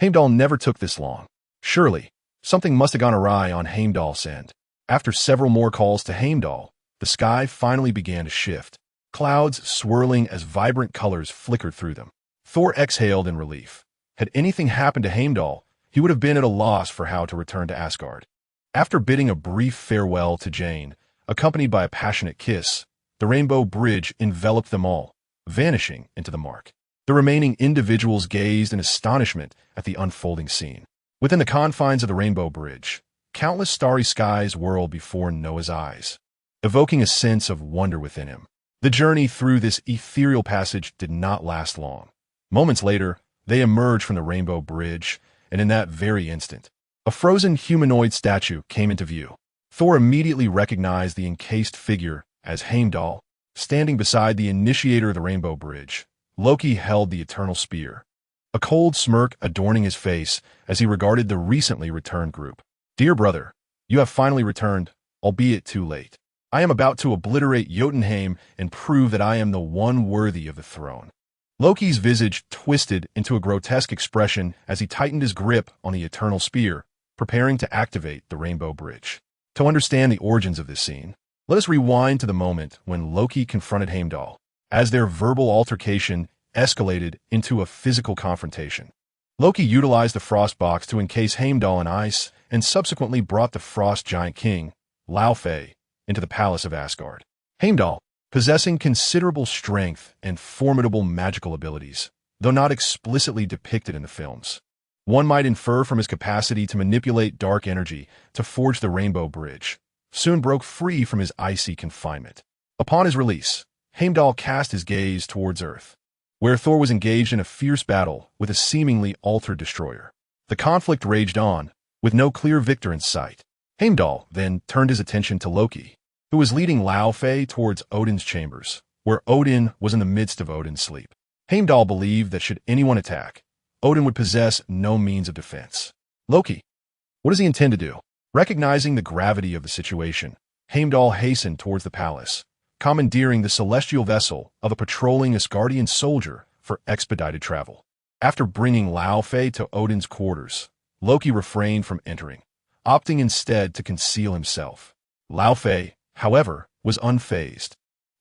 Heimdall never took this long. Surely, something must have gone awry on Heimdall's end. After several more calls to Heimdall, the sky finally began to shift, clouds swirling as vibrant colors flickered through them. Thor exhaled in relief. Had anything happened to Heimdall, he would have been at a loss for how to return to Asgard. After bidding a brief farewell to Jane, accompanied by a passionate kiss, the Rainbow Bridge enveloped them all, vanishing into the mark. The remaining individuals gazed in astonishment at the unfolding scene. Within the confines of the Rainbow Bridge, countless starry skies whirled before Noah's eyes, evoking a sense of wonder within him. The journey through this ethereal passage did not last long. Moments later, they emerged from the Rainbow Bridge, and in that very instant, a frozen humanoid statue came into view. Thor immediately recognized the encased figure as Heimdall. Standing beside the initiator of the Rainbow Bridge, Loki held the eternal spear, a cold smirk adorning his face as he regarded the recently returned group. Dear brother, you have finally returned, albeit too late. I am about to obliterate Jotunheim and prove that I am the one worthy of the throne. Loki's visage twisted into a grotesque expression as he tightened his grip on the eternal spear, preparing to activate the Rainbow Bridge. To understand the origins of this scene, let us rewind to the moment when Loki confronted Heimdall, as their verbal altercation escalated into a physical confrontation. Loki utilized the frost box to encase Heimdall in ice and subsequently brought the frost giant king, Laufey, into the palace of Asgard. Heimdall, possessing considerable strength and formidable magical abilities, though not explicitly depicted in the films. One might infer from his capacity to manipulate dark energy to forge the Rainbow Bridge, soon broke free from his icy confinement. Upon his release, Heimdall cast his gaze towards Earth, where Thor was engaged in a fierce battle with a seemingly altered destroyer. The conflict raged on, with no clear victor in sight. Heimdall then turned his attention to Loki, who was leading Laufey towards Odin's chambers, where Odin was in the midst of Odin's sleep. Heimdall believed that should anyone attack, Odin would possess no means of defense. Loki, what does he intend to do? Recognizing the gravity of the situation, Heimdall hastened towards the palace, commandeering the celestial vessel of a patrolling Asgardian soldier for expedited travel. After bringing Laufey to Odin's quarters, Loki refrained from entering, opting instead to conceal himself. Laufey, however, was unfazed.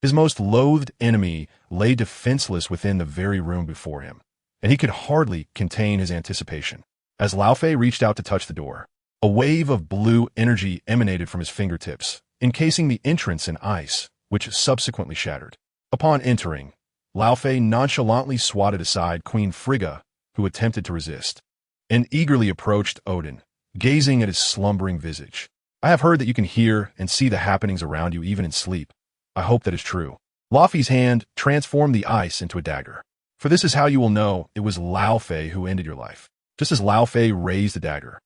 His most loathed enemy lay defenseless within the very room before him, and he could hardly contain his anticipation. As Laufey reached out to touch the door, a wave of blue energy emanated from his fingertips, encasing the entrance in ice, which subsequently shattered. Upon entering, Laufey nonchalantly swatted aside Queen Frigga, who attempted to resist, and eagerly approached Odin, gazing at his slumbering visage. I have heard that you can hear and see the happenings around you even in sleep. I hope that is true. Laufey's hand transformed the ice into a dagger. For this is how you will know it was Laufey who ended your life. Just as Laufey raised the dagger,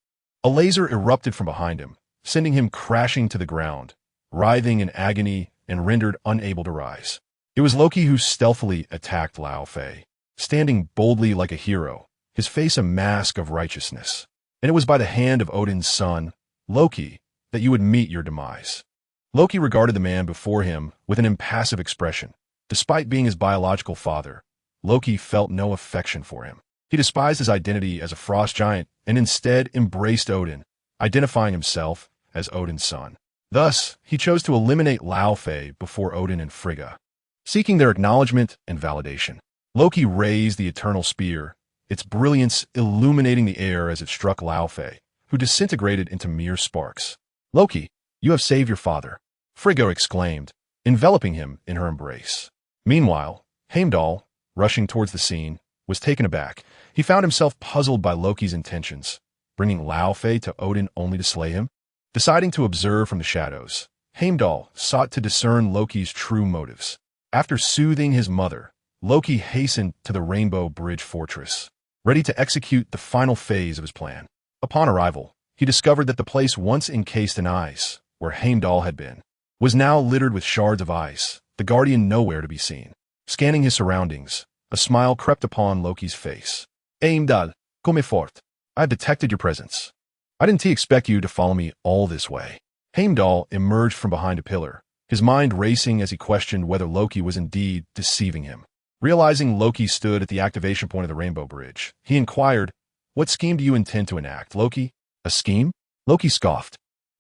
a laser erupted from behind him, sending him crashing to the ground, writhing in agony and rendered unable to rise. It was Loki who stealthily attacked Laufey, standing boldly like a hero, his face a mask of righteousness. And it was by the hand of Odin's son, Loki, that you would meet your demise. Loki regarded the man before him with an impassive expression. Despite being his biological father, Loki felt no affection for him. He despised his identity as a frost giant and instead embraced Odin, identifying himself as Odin's son. Thus, he chose to eliminate Laufey before Odin and Frigga, seeking their acknowledgement and validation. Loki raised the eternal spear, its brilliance illuminating the air as it struck Laufey, who disintegrated into mere sparks. "Loki, you have saved your father," Frigga exclaimed, enveloping him in her embrace. Meanwhile, Heimdall, rushing towards the scene, was taken aback. He found himself puzzled by Loki's intentions, bringing Laufey to Odin only to slay him. Deciding to observe from the shadows, Heimdall sought to discern Loki's true motives. After soothing his mother, Loki hastened to the Rainbow Bridge fortress, ready to execute the final phase of his plan. Upon arrival, he discovered that the place once encased in ice, where Heimdall had been, was now littered with shards of ice, the Guardian nowhere to be seen. Scanning his surroundings, a smile crept upon Loki's face. "Heimdall, come fort. I have detected your presence. I didn't expect you to follow me all this way." Heimdall emerged from behind a pillar, his mind racing as he questioned whether Loki was indeed deceiving him. Realizing Loki stood at the activation point of the Rainbow Bridge, he inquired, "What scheme do you intend to enact, Loki?" "A scheme?" Loki scoffed.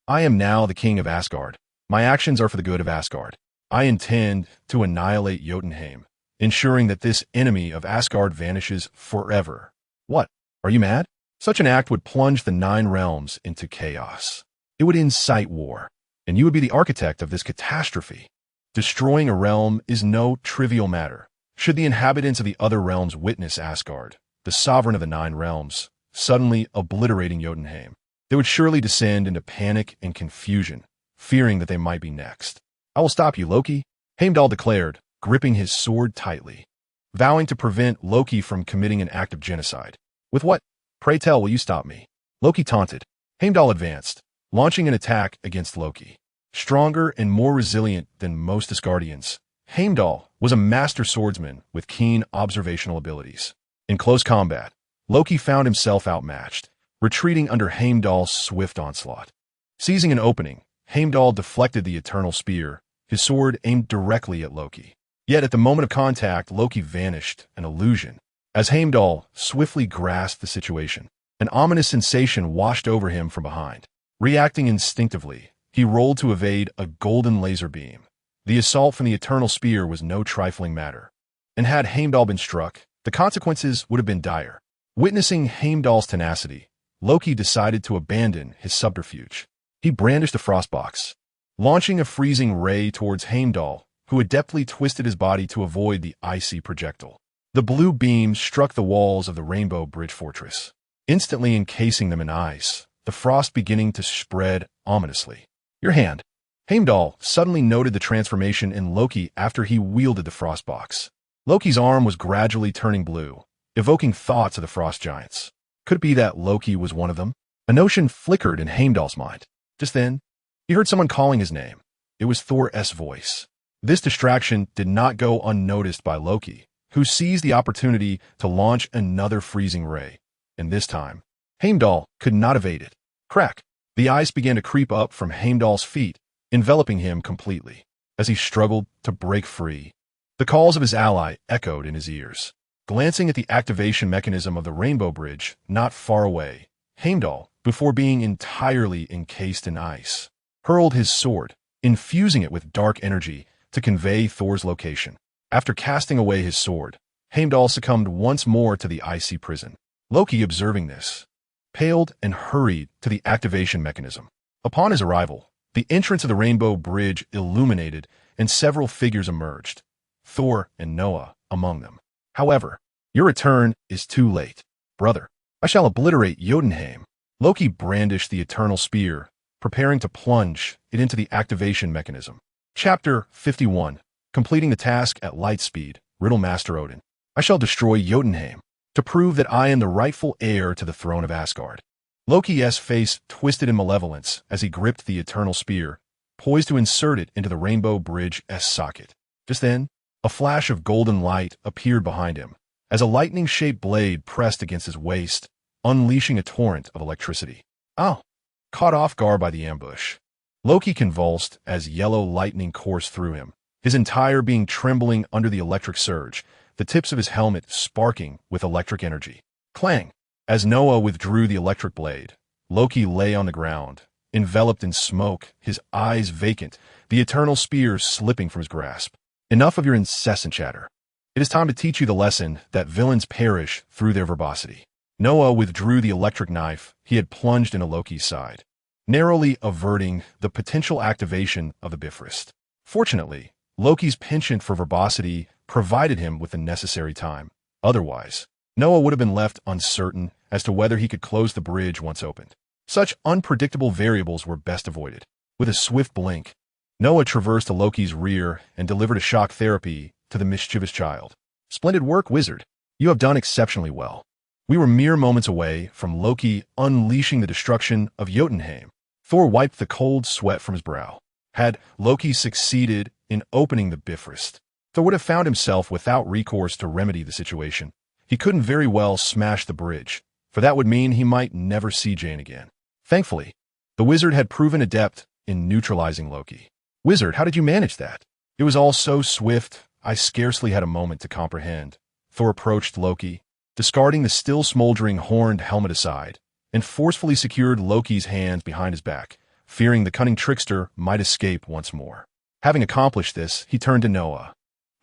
"I am now the king of Asgard. My actions are for the good of Asgard. I intend to annihilate Jotunheim, ensuring that this enemy of Asgard vanishes forever." "What? Are you mad?" "Such an act would plunge the 9 realms into chaos. It would incite war, and you would be the architect of this catastrophe. Destroying a realm is no trivial matter. Should the inhabitants of the other realms witness Asgard, the sovereign of the 9 realms, suddenly obliterating Jotunheim, they would surely descend into panic and confusion, fearing that they might be next." "I will stop you, Loki," Heimdall declared, gripping his sword tightly, vowing to prevent Loki from committing an act of genocide. "With what, pray tell, will you stop me?" Loki taunted. Heimdall advanced, launching an attack against Loki. Stronger and more resilient than most Asgardians, Heimdall was a master swordsman with keen observational abilities. In close combat, Loki found himself outmatched, retreating under Heimdall's swift onslaught. Seizing an opening, Heimdall deflected the eternal spear, his sword aimed directly at Loki. Yet at the moment of contact, Loki vanished, an illusion. As Heimdall swiftly grasped the situation, an ominous sensation washed over him from behind. Reacting instinctively, he rolled to evade a golden laser beam. The assault from the eternal spear was no trifling matter, and had Heimdall been struck, the consequences would have been dire. Witnessing Heimdall's tenacity, Loki decided to abandon his subterfuge. He brandished a frostbox, launching a freezing ray towards Heimdall, who adeptly twisted his body to avoid the icy projectile. The blue beam struck the walls of the Rainbow Bridge fortress, instantly encasing them in ice, the frost beginning to spread ominously. "Your hand." Heimdall suddenly noted the transformation in Loki after he wielded the frostbox. Loki's arm was gradually turning blue, evoking thoughts of the frost giants. Could it be that Loki was one of them? A notion flickered in Heimdall's mind. Just then, he heard someone calling his name. It was Thor's voice. This distraction did not go unnoticed by Loki, who seized the opportunity to launch another freezing ray. And this time, Heimdall could not evade it. Crack! The ice began to creep up from Heimdall's feet, enveloping him completely. As he struggled to break free, the calls of his ally echoed in his ears. Glancing at the activation mechanism of the Rainbow Bridge not far away, Heimdall, before being entirely encased in ice, hurled his sword, infusing it with dark energy to convey Thor's location. After casting away his sword, Heimdall succumbed once more to the icy prison. Loki, observing this, paled and hurried to the activation mechanism. Upon his arrival, the entrance of the Rainbow Bridge illuminated and several figures emerged, Thor and Noah among them. "However, your return is too late. Brother, I shall obliterate Jotunheim." Loki brandished the eternal spear, preparing to plunge it into the activation mechanism. Chapter 51. Completing the task at light speed, Riddle Master Odin. "I shall destroy Jotunheim, to prove that I am the rightful heir to the throne of Asgard." Loki's face twisted in malevolence as he gripped the eternal spear, poised to insert it into the Rainbow Bridge's socket. Just then, a flash of golden light appeared behind him, as a lightning-shaped blade pressed against his waist, unleashing a torrent of electricity. "Oh!" Caught off guard by the ambush, Loki convulsed as yellow lightning coursed through him, his entire being trembling under the electric surge, the tips of his helmet sparking with electric energy. Clang! As Noah withdrew the electric blade, Loki lay on the ground, enveloped in smoke, his eyes vacant, the eternal spear slipping from his grasp. Enough of your incessant chatter. It is time to teach you the lesson that villains perish through their verbosity. Noah withdrew the electric knife he had plunged into Loki's side, narrowly averting the potential activation of the Bifrost. Fortunately, Loki's penchant for verbosity provided him with the necessary time. Otherwise, Noah would have been left uncertain as to whether he could close the bridge once opened. Such unpredictable variables were best avoided. With a swift blink, Noah traversed to Loki's rear and delivered a shock therapy to the mischievous child. Splendid work, wizard. You have done exceptionally well. We were mere moments away from Loki unleashing the destruction of Jotunheim. Thor wiped the cold sweat from his brow. Had Loki succeeded in opening the Bifrost, Thor would have found himself without recourse to remedy the situation. He couldn't very well smash the bridge, for that would mean he might never see Jane again. Thankfully, the wizard had proven adept in neutralizing Loki. Wizard, how did you manage that? It was all so swift, I scarcely had a moment to comprehend. Thor approached Loki, discarding the still smoldering horned helmet aside, and forcefully secured Loki's hands behind his back, fearing the cunning trickster might escape once more. Having accomplished this, he turned to Noah,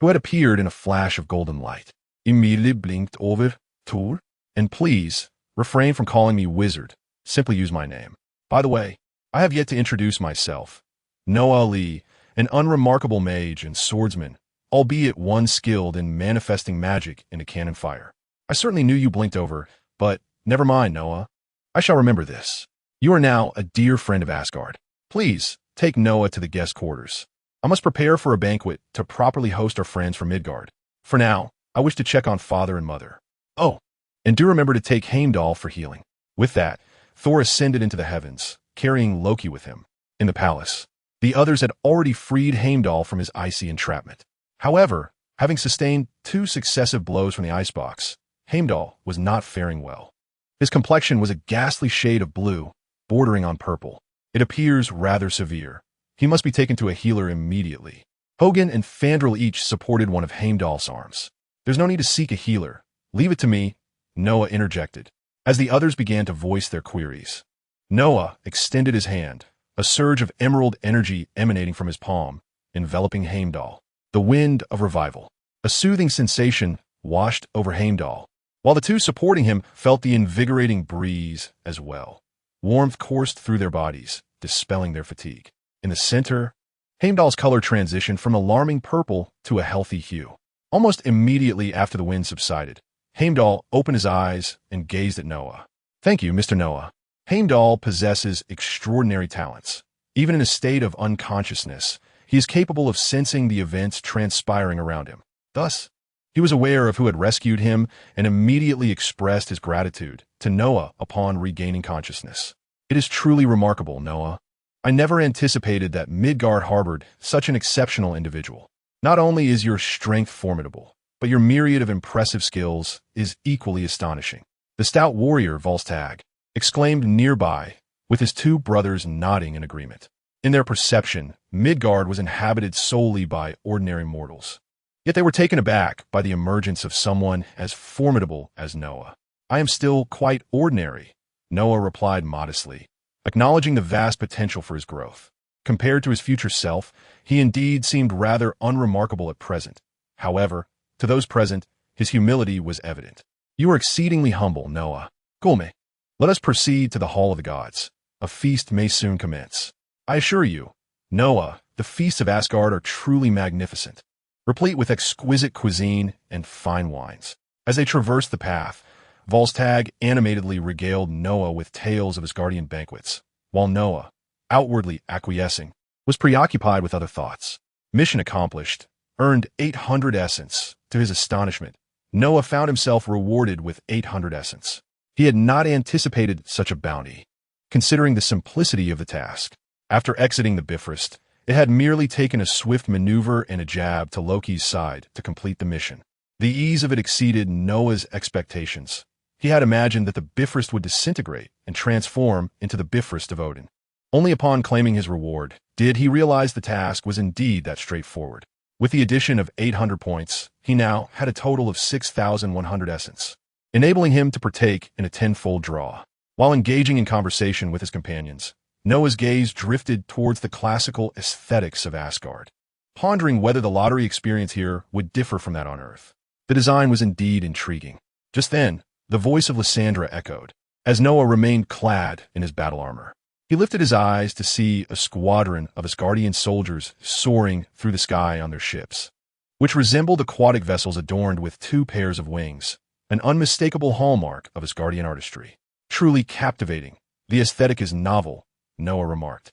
who had appeared in a flash of golden light. Immediately blinked over, Thor, and please, refrain from calling me wizard. Simply use my name. By the way, I have yet to introduce myself. Noah Lee, an unremarkable mage and swordsman, albeit one skilled in manifesting magic into cannon fire. I certainly knew you blinked over, but never mind, Noah. I shall remember this. You are now a dear friend of Asgard. Please, take Noah to the guest quarters. I must prepare for a banquet to properly host our friends from Midgard. For now, I wish to check on father and mother. Oh, and do remember to take Heimdall for healing. With that, Thor ascended into the heavens, carrying Loki with him. In the palace, the others had already freed Heimdall from his icy entrapment. However, having sustained 2 successive blows from the icebox, Heimdall was not faring well. His complexion was a ghastly shade of blue, bordering on purple. It appears rather severe. He must be taken to a healer immediately. Hogun and Fandral each supported one of Heimdall's arms. There's no need to seek a healer. Leave it to me, Noah interjected, as the others began to voice their queries. Noah extended his hand, a surge of emerald energy emanating from his palm, enveloping Heimdall. The wind of revival. A soothing sensation washed over Heimdall, while the two supporting him felt the invigorating breeze as well. Warmth coursed through their bodies, dispelling their fatigue. In the center, Heimdall's color transitioned from alarming purple to a healthy hue. Almost immediately after the wind subsided, Heimdall opened his eyes and gazed at Noah. Thank you, Mr. Noah. Heimdall possesses extraordinary talents. Even in a state of unconsciousness, he is capable of sensing the events transpiring around him. Thus, he was aware of who had rescued him and immediately expressed his gratitude to Noah upon regaining consciousness. It is truly remarkable, Noah. I never anticipated that Midgard harbored such an exceptional individual. Not only is your strength formidable, but your myriad of impressive skills is equally astonishing. The stout warrior Volstagg exclaimed nearby, with his 2 brothers nodding in agreement. In their perception, Midgard was inhabited solely by ordinary mortals. Yet they were taken aback by the emergence of someone as formidable as Noah. I am still quite ordinary, Noah replied modestly, acknowledging the vast potential for his growth. Compared to his future self, he indeed seemed rather unremarkable at present. However, to those present, his humility was evident. You are exceedingly humble, Noah. Gulme, let us proceed to the Hall of the Gods. A feast may soon commence. I assure you, Noah, the feasts of Asgard are truly magnificent, replete with exquisite cuisine and fine wines. As they traversed the path, Volstagg animatedly regaled Noah with tales of Asgardian banquets, while Noah, outwardly acquiescing, was preoccupied with other thoughts. Mission accomplished, earned 800 essence. To his astonishment, Noah found himself rewarded with 800 essence. He had not anticipated such a bounty, considering the simplicity of the task. After exiting the Bifrost, it had merely taken a swift maneuver and a jab to Loki's side to complete the mission. The ease of it exceeded Noah's expectations. He had imagined that the Bifrost would disintegrate and transform into the Bifrost of Odin. Only upon claiming his reward did he realize the task was indeed that straightforward. With the addition of 800 points, he now had a total of 6,100 essence. enabling him to partake in a tenfold draw. While engaging in conversation with his companions, Noah's gaze drifted towards the classical aesthetics of Asgard, pondering whether the lottery experience here would differ from that on Earth. The design was indeed intriguing. Just then, the voice of Lysandra echoed, as Noah remained clad in his battle armor. He lifted his eyes to see a squadron of Asgardian soldiers soaring through the sky on their ships, which resembled aquatic vessels adorned with 2 pairs of wings, an unmistakable hallmark of Asgardian artistry. Truly captivating. The aesthetic is novel, Noah remarked.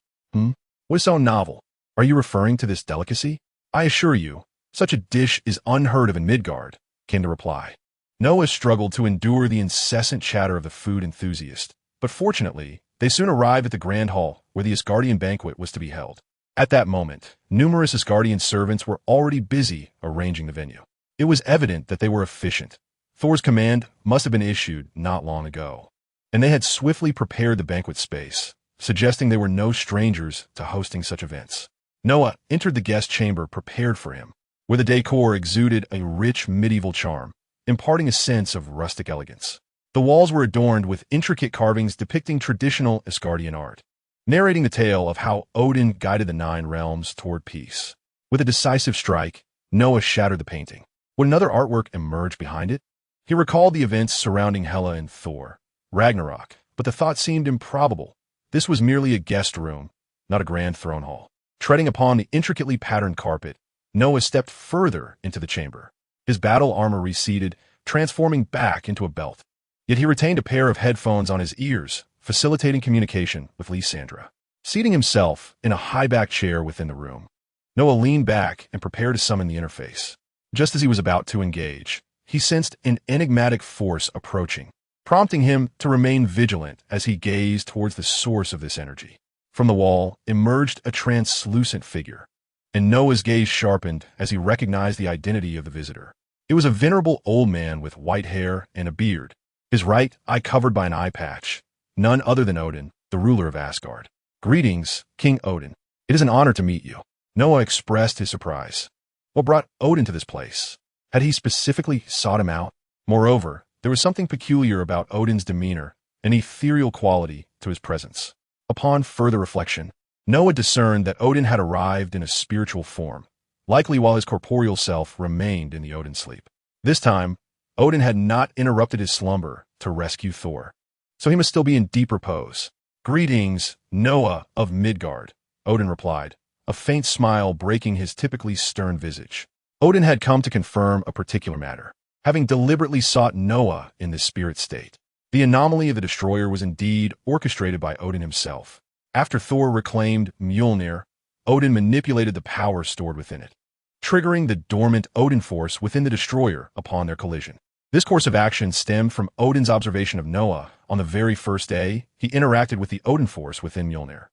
What's so novel? Are you referring to this delicacy? I assure you, such a dish is unheard of in Midgard, came the reply. Noah struggled to endure the incessant chatter of the food enthusiast, but fortunately, they soon arrived at the grand hall where the Asgardian banquet was to be held. At that moment, numerous Asgardian servants were already busy arranging the venue. It was evident that they were efficient. Thor's command must have been issued not long ago, and they had swiftly prepared the banquet space, suggesting they were no strangers to hosting such events. Noah entered the guest chamber prepared for him, where the decor exuded a rich medieval charm, imparting a sense of rustic elegance. The walls were adorned with intricate carvings depicting traditional Asgardian art, narrating the tale of how Odin guided the 9 realms toward peace. With a decisive strike, Noah shattered the painting. Would another artwork emerge behind it? He recalled the events surrounding Hela and Thor, Ragnarok, but the thought seemed improbable. This was merely a guest room, not a grand throne hall. Treading upon the intricately patterned carpet, Noah stepped further into the chamber. His battle armor receded, transforming back into a belt. Yet he retained a pair of headphones on his ears, facilitating communication with Lysandra. Seating himself in a high-backed chair within the room, Noah leaned back and prepared to summon the interface. Just as he was about to engage, he sensed an enigmatic force approaching, prompting him to remain vigilant as he gazed towards the source of this energy. From the wall emerged a translucent figure, and Noah's gaze sharpened as he recognized the identity of the visitor. It was a venerable old man with white hair and a beard, his right eye covered by an eye patch, none other than Odin, the ruler of Asgard. Greetings, King Odin. It is an honor to meet you. Noah expressed his surprise. What brought Odin to this place? Had he specifically sought him out? Moreover, there was something peculiar about Odin's demeanor, an ethereal quality to his presence. Upon further reflection, Noah discerned that Odin had arrived in a spiritual form, likely while his corporeal self remained in the Odin sleep. This time, Odin had not interrupted his slumber to rescue Thor, so he must still be in deep repose. Greetings, Noah of Midgard, Odin replied, a faint smile breaking his typically stern visage. Odin had come to confirm a particular matter, having deliberately sought Noah in this spirit state. The anomaly of the destroyer was indeed orchestrated by Odin himself. After Thor reclaimed Mjolnir, Odin manipulated the power stored within it, triggering the dormant Odin force within the destroyer upon their collision. This course of action stemmed from Odin's observation of Noah on the very first day he interacted with the Odin force within Mjolnir.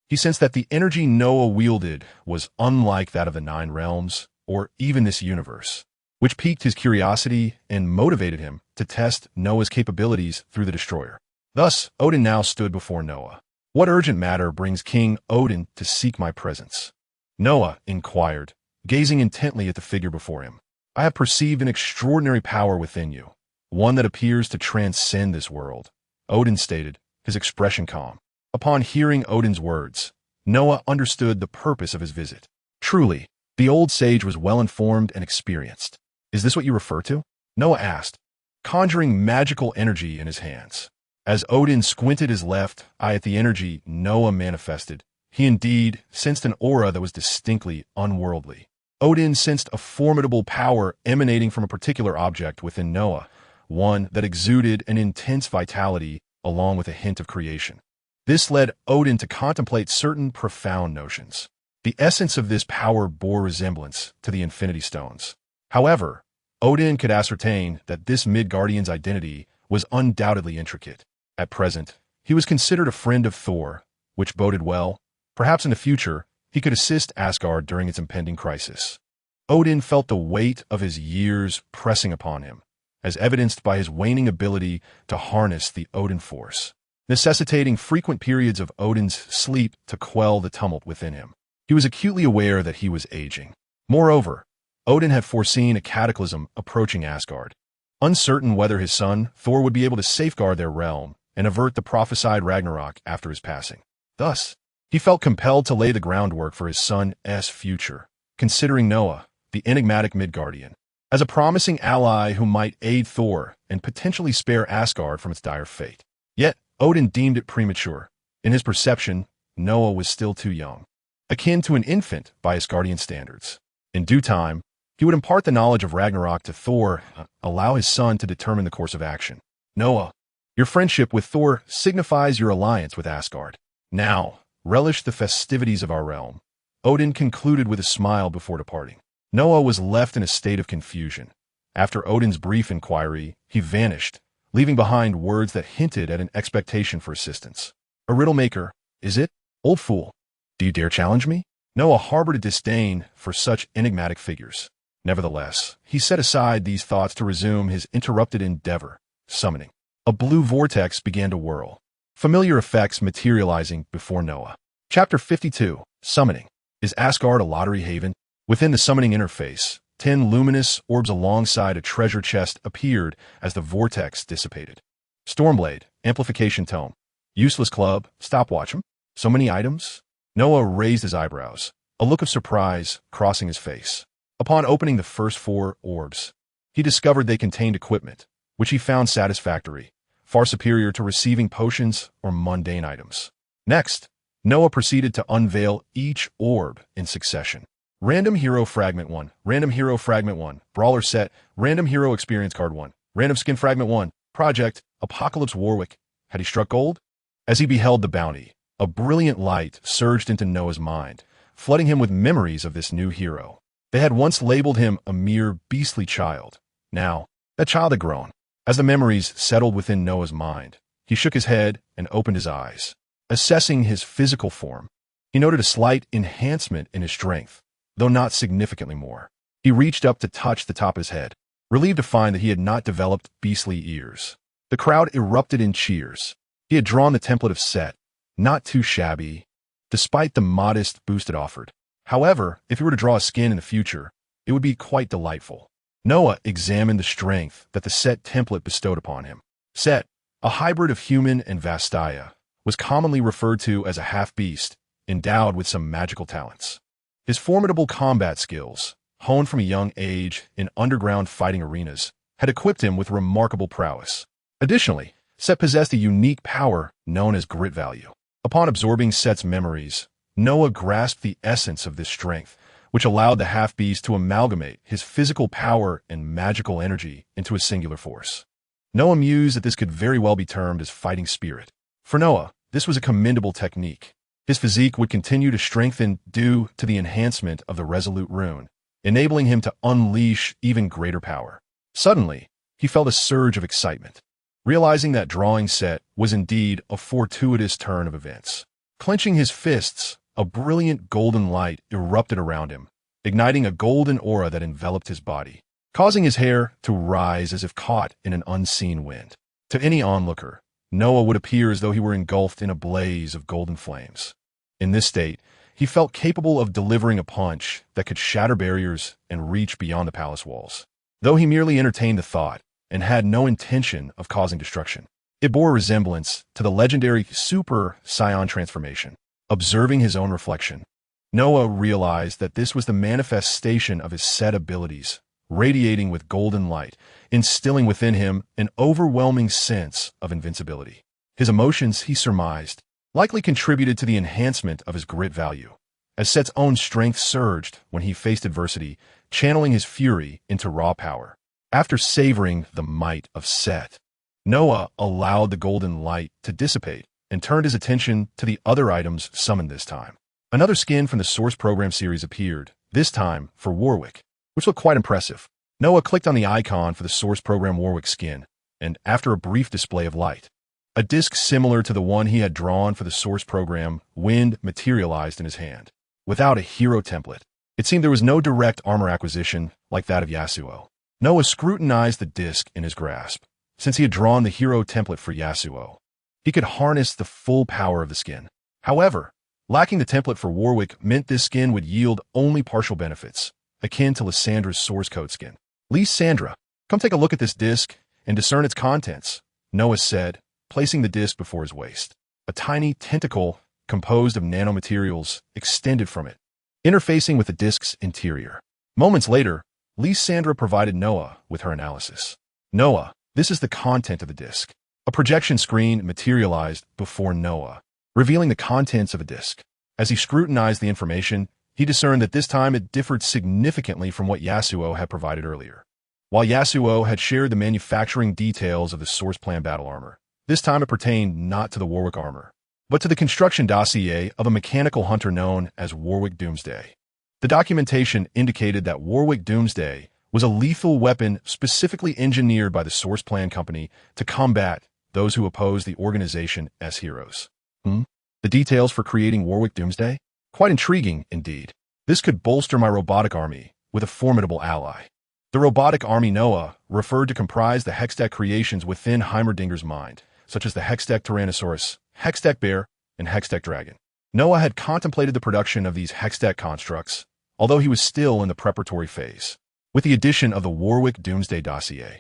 He sensed that the energy Noah wielded was unlike that of the 9 realms, or even this universe, which piqued his curiosity and motivated him to test Noah's capabilities through the destroyer. Thus, Odin now stood before Noah. What urgent matter brings King Odin to seek my presence? Noah inquired, gazing intently at the figure before him. I have perceived an extraordinary power within you, one that appears to transcend this world, Odin stated, his expression calm. Upon hearing Odin's words, Noah understood the purpose of his visit. Truly, the old sage was well-informed and experienced. Is this what you refer to? Noah asked, conjuring magical energy in his hands. As Odin squinted his left eye at the energy Noah manifested, he indeed sensed an aura that was distinctly unworldly. Odin sensed a formidable power emanating from a particular object within Noah, one that exuded an intense vitality along with a hint of creation. This led Odin to contemplate certain profound notions. The essence of this power bore resemblance to the Infinity Stones. However, Odin could ascertain that this Midgardian's identity was undoubtedly intricate. At present, he was considered a friend of Thor, which boded well. Perhaps in the future, he could assist Asgard during its impending crisis. Odin felt the weight of his years pressing upon him, as evidenced by his waning ability to harness the Odin force, necessitating frequent periods of Odin's sleep to quell the tumult within him. He was acutely aware that he was aging. Moreover, Odin had foreseen a cataclysm approaching Asgard, uncertain whether his son, Thor, would be able to safeguard their realm and avert the prophesied Ragnarok after his passing. Thus, he felt compelled to lay the groundwork for his son's future, considering Noah, the enigmatic Midgardian, as a promising ally who might aid Thor and potentially spare Asgard from its dire fate. Yet, Odin deemed it premature. In his perception, Noah was still too young, akin to an infant by Asgardian standards. In due time, he would impart the knowledge of Ragnarok to Thor, allow his son to determine the course of action. Noah, your friendship with Thor signifies your alliance with Asgard. Now, relish the festivities of our realm. Odin concluded with a smile before departing. Noah was left in a state of confusion. After Odin's brief inquiry, he vanished, leaving behind words that hinted at an expectation for assistance. A riddle maker, is it? Old fool. Do you dare challenge me? Noah harbored a disdain for such enigmatic figures. Nevertheless, he set aside these thoughts to resume his interrupted endeavor, summoning. A blue vortex began to whirl, familiar effects materializing before Noah. Chapter 52, Summoning. Is Asgard a lottery haven? Within the summoning interface, 10 luminous orbs alongside a treasure chest appeared as the vortex dissipated. Stormblade, Amplification Tome. Useless club, stopwatch him. So many items? Noah raised his eyebrows, a look of surprise crossing his face. Upon opening the first 4 orbs, he discovered they contained equipment, which he found satisfactory, far superior to receiving potions or mundane items. Next, Noah proceeded to unveil each orb in succession. Random Hero Fragment 1, Random Hero Fragment 1, Brawler Set, Random Hero Experience Card 1, Random Skin Fragment 1, Project, Apocalypse Warwick. Had he struck gold? As he beheld the bounty, a brilliant light surged into Noah's mind, flooding him with memories of this new hero. They had once labeled him a mere beastly child. Now, that child had grown. As the memories settled within Noah's mind, he shook his head and opened his eyes. Assessing his physical form, he noted a slight enhancement in his strength, though not significantly more. He reached up to touch the top of his head, relieved to find that he had not developed beastly ears. The crowd erupted in cheers. He had drawn the template of Set, not too shabby, despite the modest boost it offered. However, if he were to draw a skin in the future, it would be quite delightful. Noah examined the strength that the Set template bestowed upon him. Set, a hybrid of human and Vastaya, was commonly referred to as a half-beast, endowed with some magical talents. His formidable combat skills, honed from a young age in underground fighting arenas, had equipped him with remarkable prowess. Additionally, Set possessed a unique power known as grit value. Upon absorbing Set's memories, Noah grasped the essence of this strength, which allowed the half-beast to amalgamate his physical power and magical energy into a singular force. Noah mused that this could very well be termed as fighting spirit. For Noah, this was a commendable technique. His physique would continue to strengthen due to the enhancement of the Resolute rune, enabling him to unleash even greater power. Suddenly, he felt a surge of excitement, realizing that drawing Set was indeed a fortuitous turn of events. Clenching his fists, a brilliant golden light erupted around him, igniting a golden aura that enveloped his body, causing his hair to rise as if caught in an unseen wind. To any onlooker, Noah would appear as though he were engulfed in a blaze of golden flames. In this state, he felt capable of delivering a punch that could shatter barriers and reach beyond the palace walls. Though he merely entertained the thought and had no intention of causing destruction, it bore a resemblance to the legendary Super Saiyan transformation. Observing his own reflection, Noah realized that this was the manifestation of his Set abilities, radiating with golden light, instilling within him an overwhelming sense of invincibility. His emotions, he surmised, likely contributed to the enhancement of his grit value, as Set's own strength surged when he faced adversity, channeling his fury into raw power. After savoring the might of Set, Noah allowed the golden light to dissipate and turned his attention to the other items summoned this time. Another skin from the Source Program series appeared, this time for Warwick, which looked quite impressive. Noah clicked on the icon for the Source Program Warwick skin, and after a brief display of light, a disc similar to the one he had drawn for the Source Program Wind materialized in his hand. Without a hero template, it seemed there was no direct armor acquisition like that of Yasuo. Noah scrutinized the disc in his grasp. Since he had drawn the hero template for Yasuo, he could harness the full power of the skin. However, lacking the template for Warwick meant this skin would yield only partial benefits, akin to Lysandra's Source Code skin. Lysandra, Come take a look at this disc and discern its contents, Noah said, placing the disc before his waist. A tiny tentacle composed of nanomaterials extended from it, interfacing with the disc's interior. Moments later, Lysandra provided Noah with her analysis. Noah, this is the content of the disc. A projection screen materialized before Noah, revealing the contents of a disc. As he scrutinized the information, he discerned that this time it differed significantly from what Yasuo had provided earlier. While Yasuo had shared the manufacturing details of the source plan battle armor, this time it pertained not to the Warwick armor, but to the construction dossier of a mechanical hunter known as Warwick Doomsday. The documentation indicated that Warwick Doomsday was a lethal weapon specifically engineered by the source plan company to combat those who oppose the organization as heroes. The details for creating Warwick Doomsday? Quite intriguing, indeed. This could bolster my robotic army with a formidable ally. The robotic army Noah referred to comprise the hextech creations within Heimerdinger's mind, such as the hextech Tyrannosaurus, hextech bear, and hextech dragon. Noah had contemplated the production of these hextech constructs, although he was still in the preparatory phase. With the addition of the Warwick Doomsday dossier,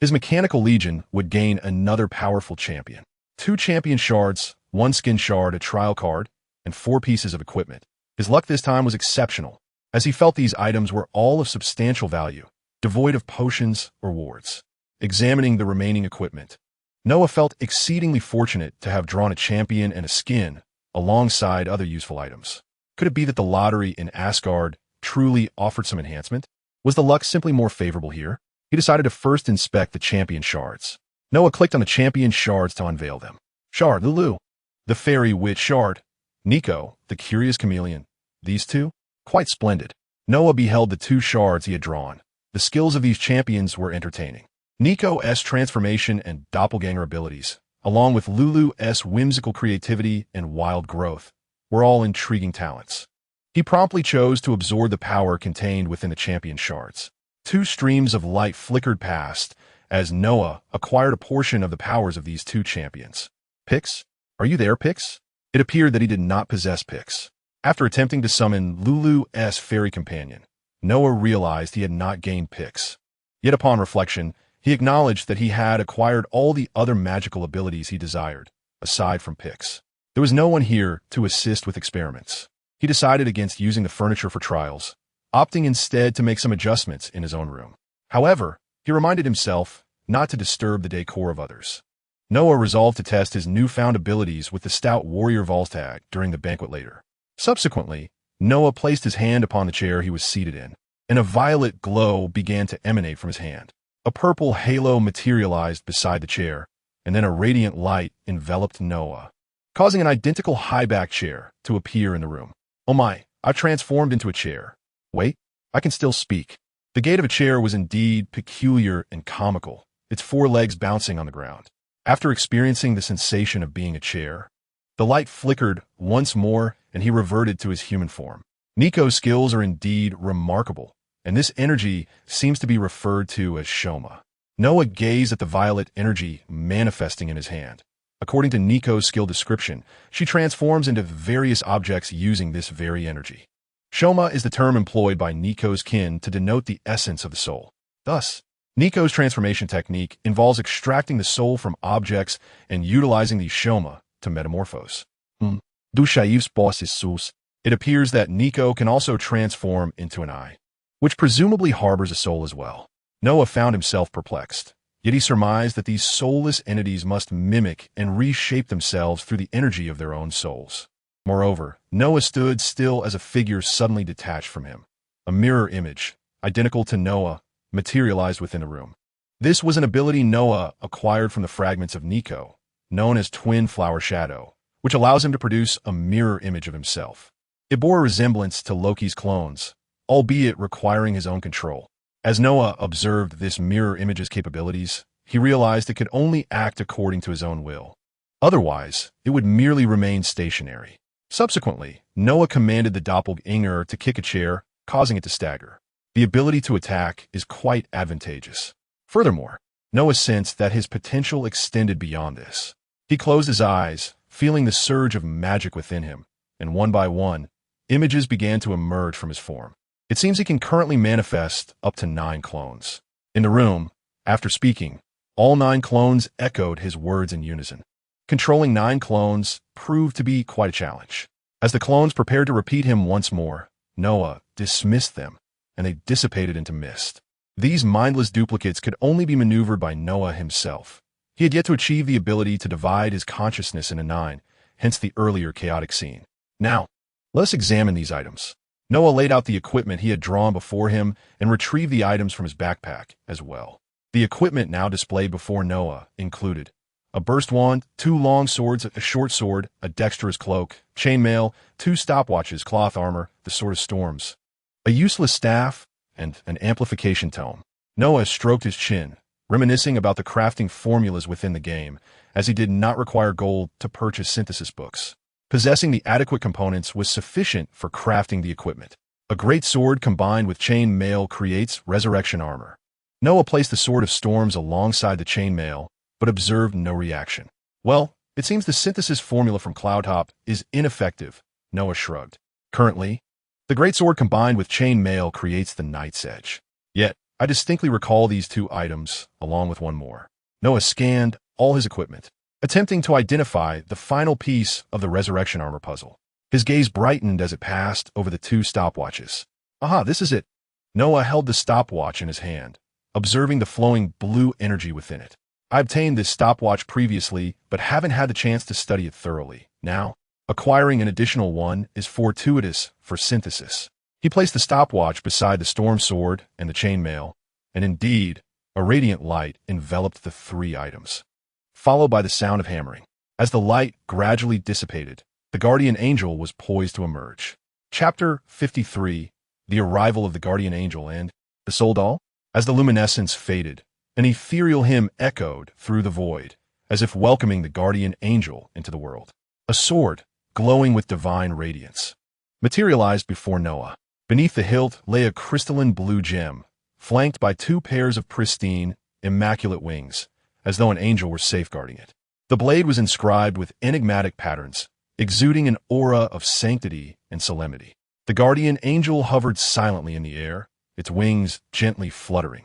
his mechanical legion would gain another powerful champion. 2 champion shards, 1 skin shard, a trial card, and 4 pieces of equipment. His luck this time was exceptional, as he felt these items were all of substantial value, devoid of potions or wards. Examining the remaining equipment, Noah felt exceedingly fortunate to have drawn a champion and a skin alongside other useful items. Could it be that the lottery in Asgard truly offered some enhancement? Was the luck simply more favorable here? He decided to first inspect the champion shards. Noah clicked on the champion shards to unveil them. Shard Lulu, the fairy witch shard. Nico, the curious chameleon. These two? Quite splendid. Noah beheld the 2 shards he had drawn. The skills of these champions were entertaining. Nico's transformation and doppelganger abilities, along with Lulu's whimsical creativity and wild growth, were all intriguing talents. He promptly chose to absorb the power contained within the champion shards. 2 streams of light flickered past as Noah acquired a portion of the powers of these 2 champions. Pix? Are you there, Pix? It appeared that he did not possess Pix. After attempting to summon Lulu's fairy companion, Noah realized he had not gained Pix. Yet upon reflection, he acknowledged that he had acquired all the other magical abilities he desired, aside from Pix. There was no one here to assist with experiments. He decided against using the furniture for trials, opting instead to make some adjustments in his own room. However, he reminded himself not to disturb the decor of others. Noah resolved to test his newfound abilities with the stout warrior Volstagg during the banquet later. Subsequently, Noah placed his hand upon the chair he was seated in, and a violet glow began to emanate from his hand. A purple halo materialized beside the chair, and then a radiant light enveloped Noah, causing an identical high-back chair to appear in the room. Oh my, I've transformed into a chair. Wait, I can still speak. The gait of a chair was indeed peculiar and comical, its 4 legs bouncing on the ground. After experiencing the sensation of being a chair, the light flickered once more and he reverted to his human form. Nico's skills are indeed remarkable, and this energy seems to be referred to as Shoma. Noah gazed at the violet energy manifesting in his hand. According to Nico's skill description, she transforms into various objects using this very energy. Shoma is the term employed by Nico's kin to denote the essence of the soul. Thus, Nico's transformation technique involves extracting the soul from objects and utilizing the Shoma to metamorphose. It appears that Nico can also transform into an eye, which presumably harbors a soul as well. Noah found himself perplexed, yet he surmised that these soulless entities must mimic and reshape themselves through the energy of their own souls. Moreover, Noah stood still as a figure suddenly detached from him. A mirror image, identical to Noah, materialized within the room. This was an ability Noah acquired from the fragments of Nico, known as Twin Flower Shadow, which allows him to produce a mirror image of himself. It bore a resemblance to Loki's clones, albeit requiring his own control. As Noah observed this mirror image's capabilities, he realized it could only act according to his own will. Otherwise, it would merely remain stationary. Subsequently, Noah commanded the doppelganger to kick a chair, causing it to stagger. The ability to attack is quite advantageous. Furthermore, Noah sensed that his potential extended beyond this. He closed his eyes, feeling the surge of magic within him, and one by one, images began to emerge from his form. It seems he can currently manifest up to 9 clones. In the room, After speaking, all 9 clones echoed his words in unison. Controlling 9 clones proved to be quite a challenge. As the clones prepared to repeat him once more, Noah dismissed them, and they dissipated into mist. These mindless duplicates could only be maneuvered by Noah himself. He had yet to achieve the ability to divide his consciousness into 9, hence the earlier chaotic scene. Now, let us examine these items. Noah laid out the equipment he had drawn before him and retrieved the items from his backpack as well. The equipment now displayed before Noah included a burst wand, 2 long swords, a short sword, a dexterous cloak, chainmail, 2 stopwatches, cloth armor, the sword of storms, a useless staff, and an amplification tome. Noah stroked his chin, reminiscing about the crafting formulas within the game, as he did not require gold to purchase synthesis books. Possessing the adequate components was sufficient for crafting the equipment. A great sword combined with chain mail creates resurrection armor. Noah placed the sword of storms alongside the chain mail, but observed no reaction. Well, it seems the synthesis formula from Cloudtop is ineffective, Noah shrugged. Currently, the great sword combined with chain mail creates the Knight's Edge. Yet, I distinctly recall these 2 items, along with one more. Noah scanned all his equipment, attempting to identify the final piece of the resurrection armor puzzle. His gaze brightened as it passed over the 2 stopwatches. Aha, this is it. Noah held the stopwatch in his hand, observing the flowing blue energy within it. I obtained this stopwatch previously, but haven't had the chance to study it thoroughly. Now, acquiring an additional one is fortuitous for synthesis. He placed the stopwatch beside the storm sword and the chainmail, and indeed, a radiant light enveloped the 3 items, followed by the sound of hammering. As the light gradually dissipated, the guardian angel was poised to emerge. Chapter 53, The Arrival of the Guardian Angel and the Soul Doll. As the luminescence faded, an ethereal hymn echoed through the void, as if welcoming the guardian angel into the world. A sword, glowing with divine radiance, materialized before Noah. Beneath the hilt lay a crystalline blue gem, flanked by 2 pairs of pristine, immaculate wings, as though an angel were safeguarding it. The blade was inscribed with enigmatic patterns, exuding an aura of sanctity and solemnity. The guardian angel hovered silently in the air, its wings gently fluttering,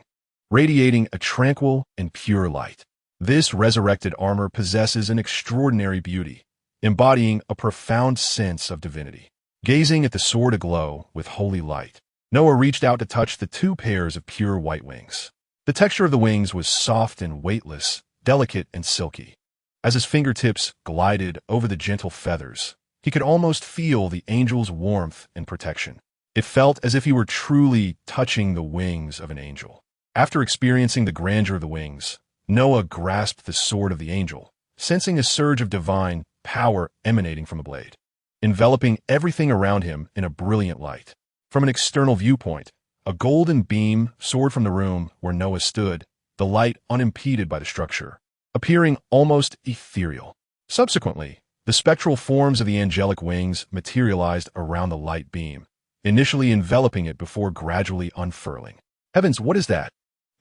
radiating a tranquil and pure light. This resurrected armor possesses an extraordinary beauty, embodying a profound sense of divinity. Gazing at the sword aglow with holy light, Noah reached out to touch the 2 pairs of pure white wings. The texture of the wings was soft and weightless, delicate and silky. As his fingertips glided over the gentle feathers, he could almost feel the angel's warmth and protection. It felt as if he were truly touching the wings of an angel. After experiencing the grandeur of the wings, Noah grasped the sword of the angel, sensing a surge of divine power emanating from the blade, enveloping everything around him in a brilliant light. From an external viewpoint, a golden beam soared from the room where Noah stood, the light unimpeded by the structure, appearing almost ethereal. Subsequently, the spectral forms of the angelic wings materialized around the light beam, initially enveloping it before gradually unfurling. Heavens, what is that?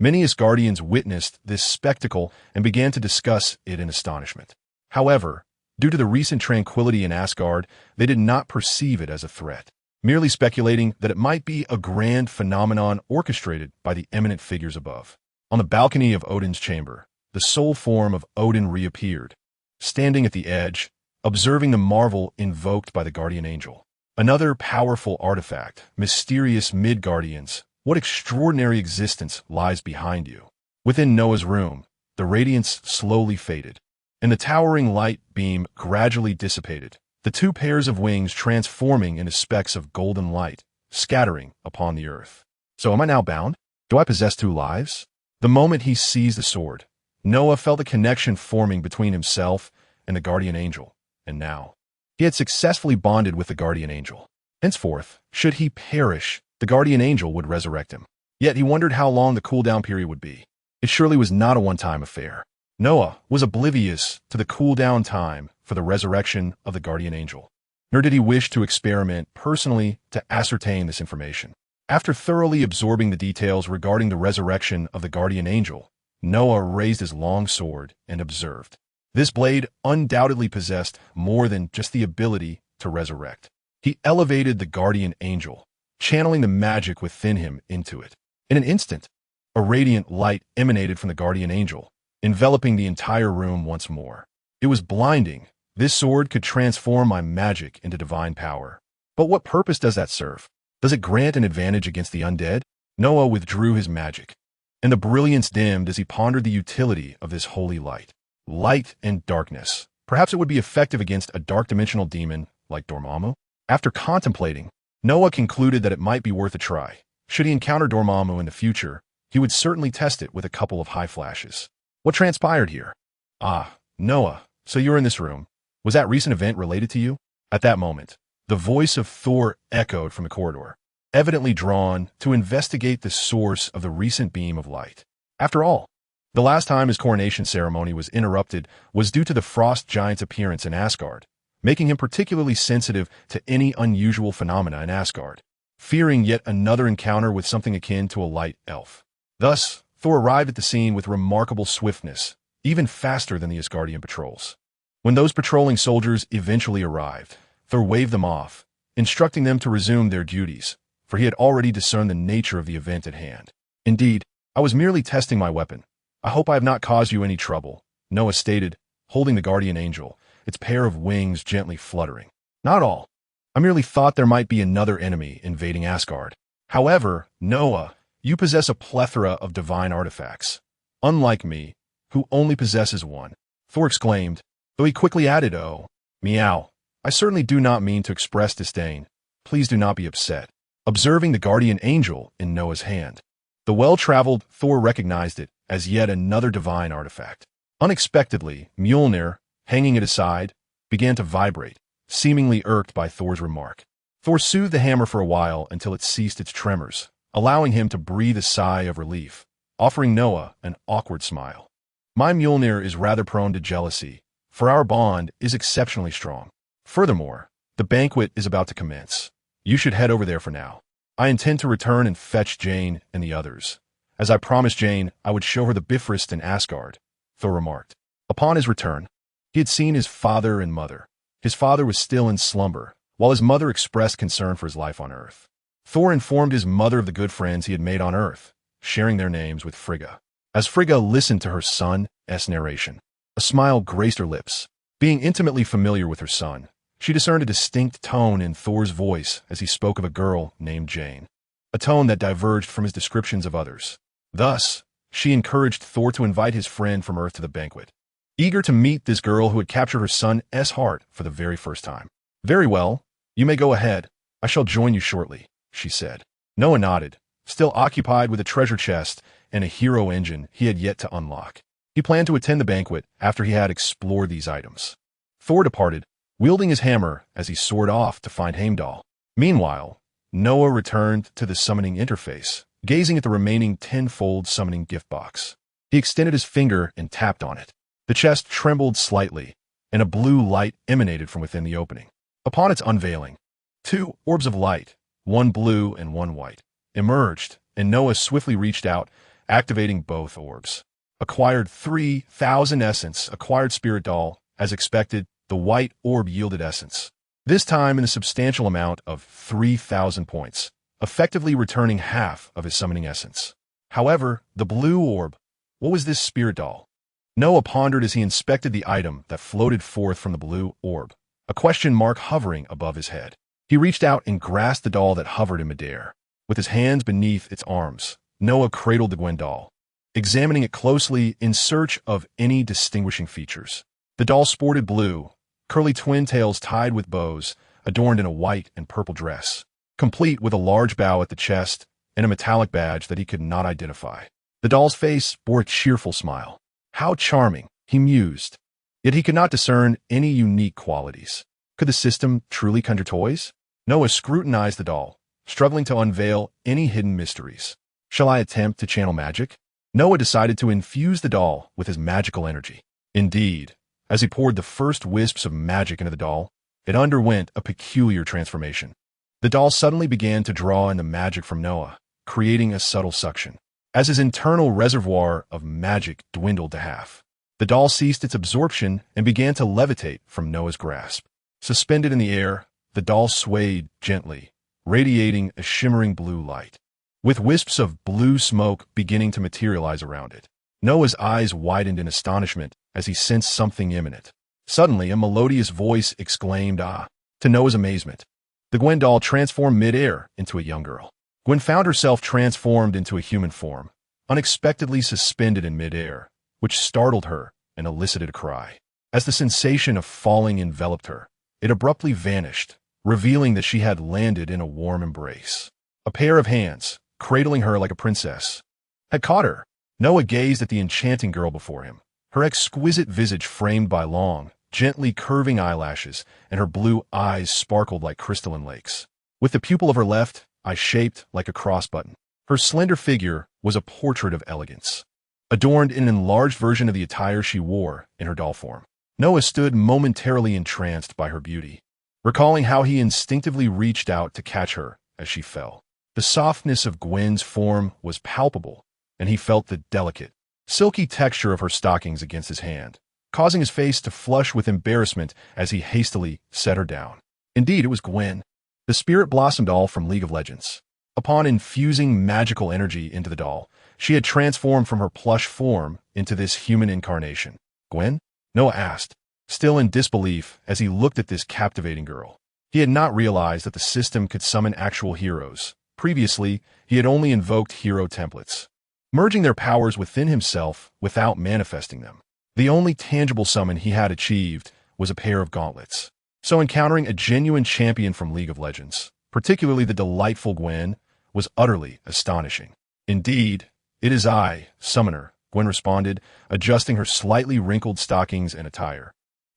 Many Asgardians witnessed this spectacle and began to discuss it in astonishment. However, due to the recent tranquility in Asgard, they did not perceive it as a threat, merely speculating that it might be a grand phenomenon orchestrated by the eminent figures above. On the balcony of Odin's chamber, the soul form of Odin reappeared, standing at the edge, observing the marvel invoked by the guardian angel. Another powerful artifact, mysterious Midgardians, what extraordinary existence lies behind you? Within Noah's room, the radiance slowly faded, and the towering light beam gradually dissipated, the 2 pairs of wings transforming into specks of golden light, scattering upon the earth. So am I now bound? Do I possess 2 lives? The moment he seized the sword, Noah felt a connection forming between himself and the guardian angel, and now he had successfully bonded with the guardian angel. Henceforth, should he perish, the guardian angel would resurrect him. Yet he wondered how long the cooldown period would be. It surely was not a one-time affair. Noah was oblivious to the cooldown time for the resurrection of the guardian angel, nor did he wish to experiment personally to ascertain this information. After thoroughly absorbing the details regarding the resurrection of the guardian angel, Noah raised his long sword and observed. This blade undoubtedly possessed more than just the ability to resurrect. He elevated the guardian angel, channeling the magic within him into it. In an instant, A radiant light emanated from the guardian angel, enveloping the entire room once more. It was blinding. This sword could transform my magic into divine power. But what purpose does that serve? Does it grant an advantage against the undead? Noah withdrew his magic, and the brilliance dimmed as he pondered the utility of this holy light. Light and darkness. Perhaps it would be effective against a dark-dimensional demon like Dormammu? After contemplating, Noah concluded that it might be worth a try. Should he encounter Dormammu in the future, he would certainly test it with a couple of high flashes. What transpired here? Ah, Noah, so you're in this room. Was that recent event related to you? At that moment, the voice of Thor echoed from the corridor, evidently drawn to investigate the source of the recent beam of light. After all, the last time his coronation ceremony was interrupted was due to the frost giant's appearance in Asgard, making him particularly sensitive to any unusual phenomena in Asgard, fearing yet another encounter with something akin to a light elf. Thus, Thor arrived at the scene with remarkable swiftness, even faster than the Asgardian patrols. When those patrolling soldiers eventually arrived, Thor waved them off, instructing them to resume their duties, for he had already discerned the nature of the event at hand. Indeed, I was merely testing my weapon. I hope I have not caused you any trouble, Noah stated, holding the guardian angel, its pair of wings gently fluttering. Not all. I merely thought there might be another enemy invading Asgard. However, Noah, you possess a plethora of divine artifacts. Unlike me, who only possesses one, Thor exclaimed, though he quickly added, oh, meow. I certainly do not mean to express disdain. Please do not be upset. Observing the guardian angel in Noah's hand, the well-traveled Thor recognized it as yet another divine artifact. Unexpectedly, Mjolnir, hanging at his side, began to vibrate, seemingly irked by Thor's remark. Thor soothed the hammer for a while until it ceased its tremors, allowing him to breathe a sigh of relief, offering Noah an awkward smile. My Mjolnir is rather prone to jealousy, for our bond is exceptionally strong. Furthermore, the banquet is about to commence. You should head over there for now. I intend to return and fetch Jane and the others. As I promised Jane, I would show her the Bifrost in Asgard, Thor remarked. Upon his return, he had seen his father and mother. His father was still in slumber, while his mother expressed concern for his life on Earth. Thor informed his mother of the good friends he had made on Earth, sharing their names with Frigga. As Frigga listened to her son's narration, a smile graced her lips. Being intimately familiar with her son, she discerned a distinct tone in Thor's voice as he spoke of a girl named Jane, a tone that diverged from his descriptions of others. Thus, she encouraged Thor to invite his friend from Earth to the banquet, eager to meet this girl who had captured her son's heart for the very first time. Very well, you may go ahead. I shall join you shortly, she said. Noah nodded, still occupied with a treasure chest and a hero engine he had yet to unlock. He planned to attend the banquet after he had explored these items. Thor departed, wielding his hammer as he soared off to find Heimdall. Meanwhile, Noah returned to the summoning interface, gazing at the remaining tenfold summoning gift box. He extended his finger and tapped on it. The chest trembled slightly, and a blue light emanated from within the opening. Upon its unveiling, 2 orbs of light, one blue and one white, emerged, and Noah swiftly reached out, activating both orbs. Acquired 3,000 essence, acquired spirit doll. As expected, the white orb yielded essence, this time in a substantial amount of 3,000 points, effectively returning half of his summoning essence. However, the blue orb, what was this spirit doll? Noah pondered as he inspected the item that floated forth from the blue orb, a question mark hovering above his head. He reached out and grasped the doll that hovered in midair. With his hands beneath its arms, Noah cradled the Gwen doll, examining it closely in search of any distinguishing features. The doll sported blue, curly twin tails tied with bows, adorned in a white and purple dress, complete with a large bow at the chest and a metallic badge that he could not identify. The doll's face bore a cheerful smile. How charming, he mused. Yet he could not discern any unique qualities. Could the system truly conjure toys? Noah scrutinized the doll, struggling to unveil any hidden mysteries. Shall I attempt to channel magic? Noah decided to infuse the doll with his magical energy. Indeed, as he poured the first wisps of magic into the doll, it underwent a peculiar transformation. The doll suddenly began to draw in the magic from Noah, creating a subtle suction. As his internal reservoir of magic dwindled to half, the doll ceased its absorption and began to levitate from Noah's grasp. Suspended in the air, the doll swayed gently, radiating a shimmering blue light. with wisps of blue smoke beginning to materialize around it. Noah's eyes widened in astonishment as he sensed something imminent. Suddenly, a melodious voice exclaimed, "Ah!" To Noah's amazement. The Gwen doll transformed mid-air into a young girl. Gwen found herself transformed into a human form, unexpectedly suspended in mid-air, which startled her and elicited a cry. As the sensation of falling enveloped her, it abruptly vanished, revealing that she had landed in a warm embrace. A pair of hands, cradling her like a princess, had caught her. Noah gazed at the enchanting girl before him, her exquisite visage framed by long, gently curving eyelashes, and her blue eyes sparkled like crystalline lakes. With the pupil of her left eye shaped like a cross button, her slender figure was a portrait of elegance, adorned in an enlarged version of the attire she wore in her doll form. Noah stood momentarily entranced by her beauty, recalling how he instinctively reached out to catch her as she fell. The softness of Gwen's form was palpable, and he felt the delicate, silky texture of her stockings against his hand, causing his face to flush with embarrassment as he hastily set her down. Indeed, it was Gwen, the spirit blossom doll from League of Legends. Upon infusing magical energy into the doll, she had transformed from her plush form into this human incarnation. "Gwen?" Noah asked, still in disbelief as he looked at this captivating girl. He had not realized that the system could summon actual heroes. Previously, he had only invoked hero templates, merging their powers within himself without manifesting them. The only tangible summon he had achieved was a pair of gauntlets. So encountering a genuine champion from League of Legends, particularly the delightful Gwen, was utterly astonishing. "Indeed, it is I, Summoner," Gwen responded, adjusting her slightly wrinkled stockings and attire.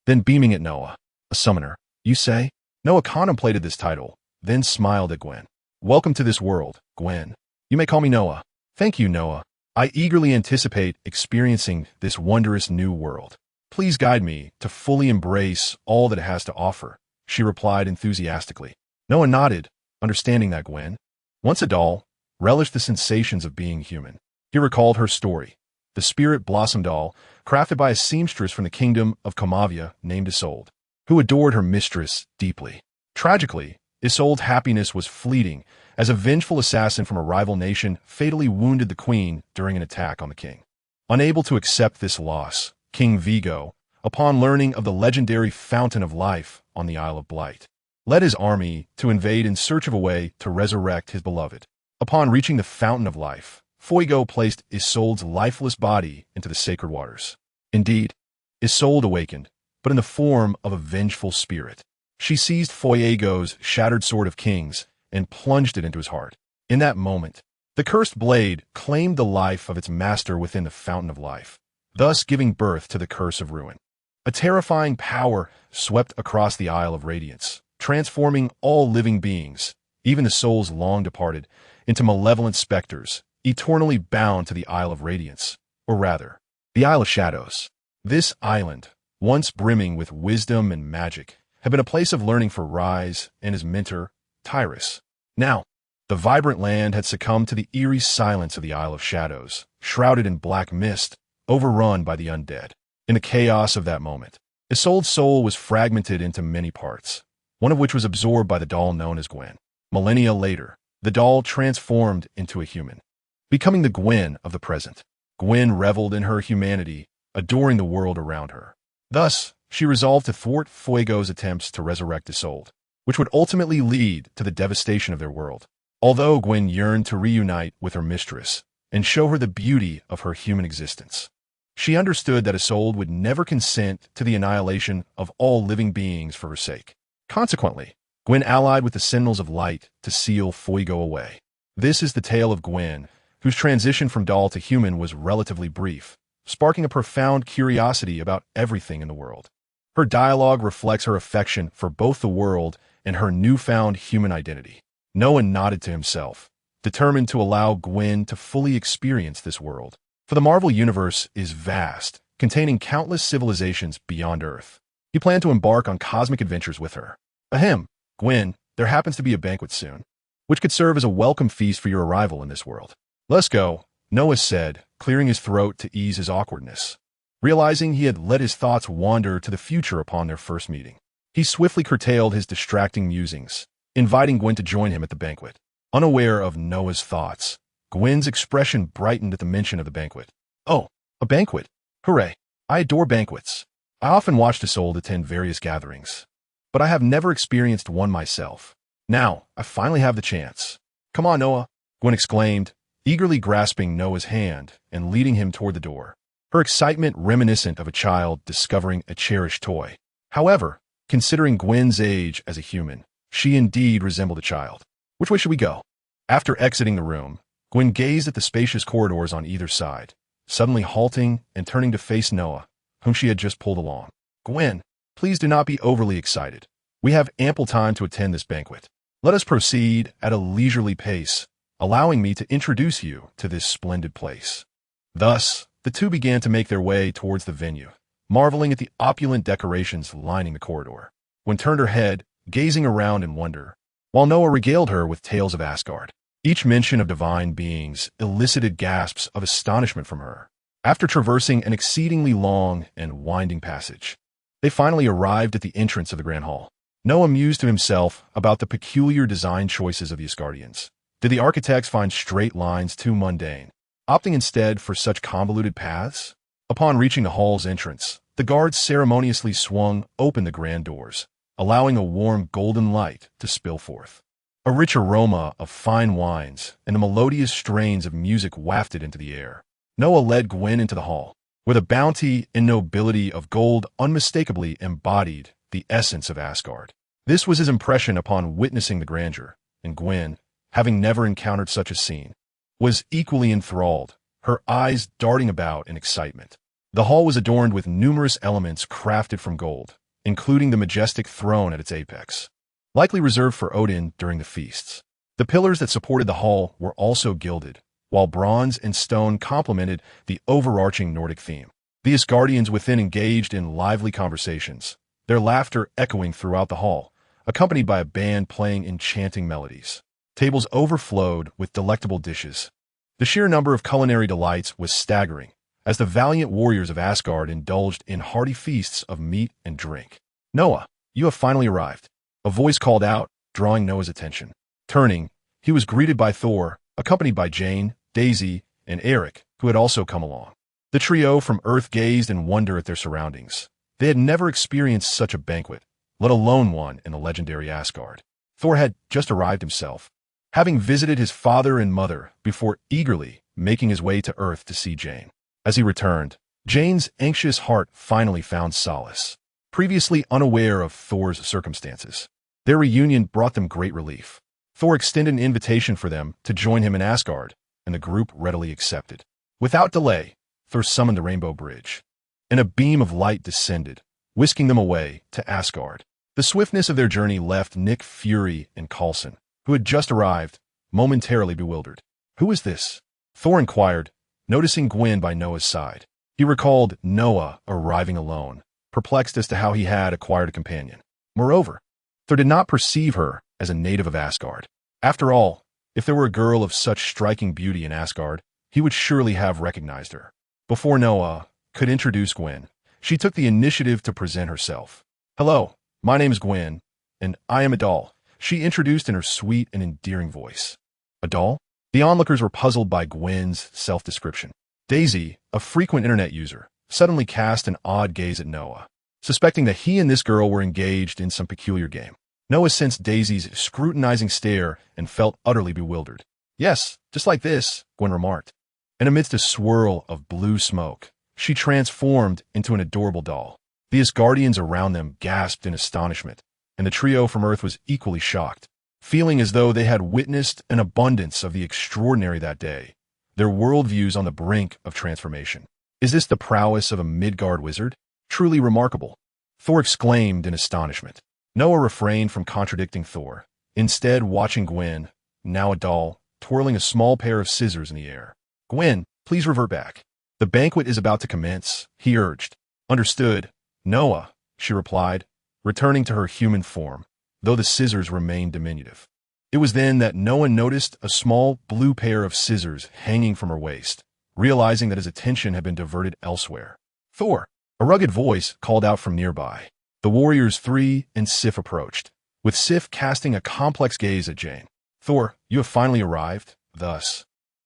Then beaming at Noah, "A summoner, you say?" Noah contemplated this title, then smiled at Gwen. "Welcome to this world, Gwen. You may call me Noah." "Thank you, Noah. I eagerly anticipate experiencing this wondrous new world. Please guide me to fully embrace all that it has to offer," she replied enthusiastically. Noah nodded, understanding that Gwen, once a doll, relished the sensations of being human. He recalled her story, the spirit blossom doll, crafted by a seamstress from the kingdom of Comavia named Isolde, who adored her mistress deeply. Tragically, Isolde's happiness was fleeting, as a vengeful assassin from a rival nation fatally wounded the queen during an attack on the king. Unable to accept this loss, King Vigo, upon learning of the legendary Fountain of Life on the Isle of Blight, led his army to invade in search of a way to resurrect his beloved. Upon reaching the Fountain of Life, Vigo placed Isolde's lifeless body into the sacred waters. Indeed, Isolde awakened, but in the form of a vengeful spirit. She seized Vigo's shattered sword of kings and plunged it into his heart. In that moment, the cursed blade claimed the life of its master within the Fountain of Life, thus giving birth to the Curse of Ruin. A terrifying power swept across the Isle of Radiance, transforming all living beings, even the souls long departed, into malevolent specters, eternally bound to the Isle of Radiance, or rather, the Isle of Shadows. This island, once brimming with wisdom and magic, had been a place of learning for Rise and his mentor, Tyrus. Now, the vibrant land had succumbed to the eerie silence of the Isle of Shadows, shrouded in black mist, overrun by the undead. In the chaos of that moment, Isolde's soul was fragmented into many parts, one of which was absorbed by the doll known as Gwen. Millennia later, the doll transformed into a human, becoming the Gwen of the present. Gwen reveled in her humanity, adoring the world around her. Thus, she resolved to thwart Vigo's attempts to resurrect Isolde, which would ultimately lead to the devastation of their world. Although Gwen yearned to reunite with her mistress and show her the beauty of her human existence, she understood that Isolde would never consent to the annihilation of all living beings for her sake. Consequently, Gwen allied with the Sentinels of Light to seal Vigo away. This is the tale of Gwen, whose transition from doll to human was relatively brief, sparking a profound curiosity about everything in the world. Her dialogue reflects her affection for both the world and her newfound human identity. Noah nodded to himself, determined to allow Gwen to fully experience this world. For the Marvel Universe is vast, containing countless civilizations beyond Earth. He planned to embark on cosmic adventures with her. Ahem, Gwen, there happens to be a banquet soon, which could serve as a welcome feast for your arrival in this world. Let's go, Noah said, clearing his throat to ease his awkwardness. Realizing he had let his thoughts wander to the future upon their first meeting, he swiftly curtailed his distracting musings, inviting Gwen to join him at the banquet. Unaware of Noah's thoughts, Gwen's expression brightened at the mention of the banquet. Oh, a banquet. Hooray. I adore banquets. I often watch Sol attend various gatherings, but I have never experienced one myself. Now, I finally have the chance. Come on, Noah, Gwen exclaimed, eagerly grasping Noah's hand and leading him toward the door, her excitement reminiscent of a child discovering a cherished toy. However, considering Gwen's age as a human, she indeed resembled a child. Which way should we go? After exiting the room, Gwen gazed at the spacious corridors on either side, suddenly halting and turning to face Noah, whom she had just pulled along. Gwen, please do not be overly excited. We have ample time to attend this banquet. Let us proceed at a leisurely pace, allowing me to introduce you to this splendid place. Thus, the two began to make their way towards the venue, marveling at the opulent decorations lining the corridor. Gwen turned her head, gazing around in wonder, while Noah regaled her with tales of Asgard. Each mention of divine beings elicited gasps of astonishment from her. After traversing an exceedingly long and winding passage, they finally arrived at the entrance of the Grand Hall. Noah mused to himself about the peculiar design choices of the Asgardians. Did the architects find straight lines too mundane, opting instead for such convoluted paths? Upon reaching the hall's entrance, the guards ceremoniously swung open the grand doors, allowing a warm golden light to spill forth. A rich aroma of fine wines and the melodious strains of music wafted into the air. Noah led Gwen into the hall, where the bounty and nobility of gold unmistakably embodied the essence of Asgard. This was his impression upon witnessing the grandeur, and Gwen, having never encountered such a scene, was equally enthralled, her eyes darting about in excitement. The hall was adorned with numerous elements crafted from gold, including the majestic throne at its apex, likely reserved for Odin during the feasts. The pillars that supported the hall were also gilded, while bronze and stone complemented the overarching Nordic theme. The Asgardians within engaged in lively conversations, their laughter echoing throughout the hall, accompanied by a band playing enchanting melodies. Tables overflowed with delectable dishes. The sheer number of culinary delights was staggering, as the valiant warriors of Asgard indulged in hearty feasts of meat and drink. Noah, you have finally arrived. A voice called out, drawing Noah's attention. Turning, he was greeted by Thor, accompanied by Jane, Daisy, and Eric, who had also come along. The trio from Earth gazed in wonder at their surroundings. They had never experienced such a banquet, let alone one in the legendary Asgard. Thor had just arrived himself, having visited his father and mother before eagerly making his way to Earth to see Jane. As he returned, Jane's anxious heart finally found solace. Previously unaware of Thor's circumstances, their reunion brought them great relief. Thor extended an invitation for them to join him in Asgard, and the group readily accepted. Without delay, Thor summoned the Rainbow Bridge, and a beam of light descended, whisking them away to Asgard. The swiftness of their journey left Nick, Fury, and Coulson, who had just arrived, momentarily bewildered. Who is this? Thor inquired, noticing Gwen by Noah's side. He recalled Noah arriving alone, perplexed as to how he had acquired a companion. Moreover, Thor did not perceive her as a native of Asgard. After all, if there were a girl of such striking beauty in Asgard, he would surely have recognized her. Before Noah could introduce Gwen, she took the initiative to present herself. Hello, my name is Gwen, and I am a doll, she introduced in her sweet and endearing voice. A doll? The onlookers were puzzled by Gwen's self-description. Daisy, a frequent internet user, suddenly cast an odd gaze at Noah, suspecting that he and this girl were engaged in some peculiar game. Noah sensed Daisy's scrutinizing stare and felt utterly bewildered. Yes, just like this, Gwen remarked. And amidst a swirl of blue smoke, she transformed into an adorable doll. The Asgardians around them gasped in astonishment, and the trio from Earth was equally shocked, feeling as though they had witnessed an abundance of the extraordinary that day, their worldviews on the brink of transformation. Is this the prowess of a Midgard wizard? Truly remarkable, Thor exclaimed in astonishment. Noah refrained from contradicting Thor, instead watching Gwen, now a doll, twirling a small pair of scissors in the air. Gwen, please revert back. The banquet is about to commence, he urged. Understood, Noah, she replied, returning to her human form, though the scissors remained diminutive. It was then that Noah noticed a small blue pair of scissors hanging from her waist, realizing that his attention had been diverted elsewhere. Thor, a rugged voice called out from nearby. The warriors 3 and Sif approached, with Sif casting a complex gaze at Jane. Thor, you have finally arrived. Thus,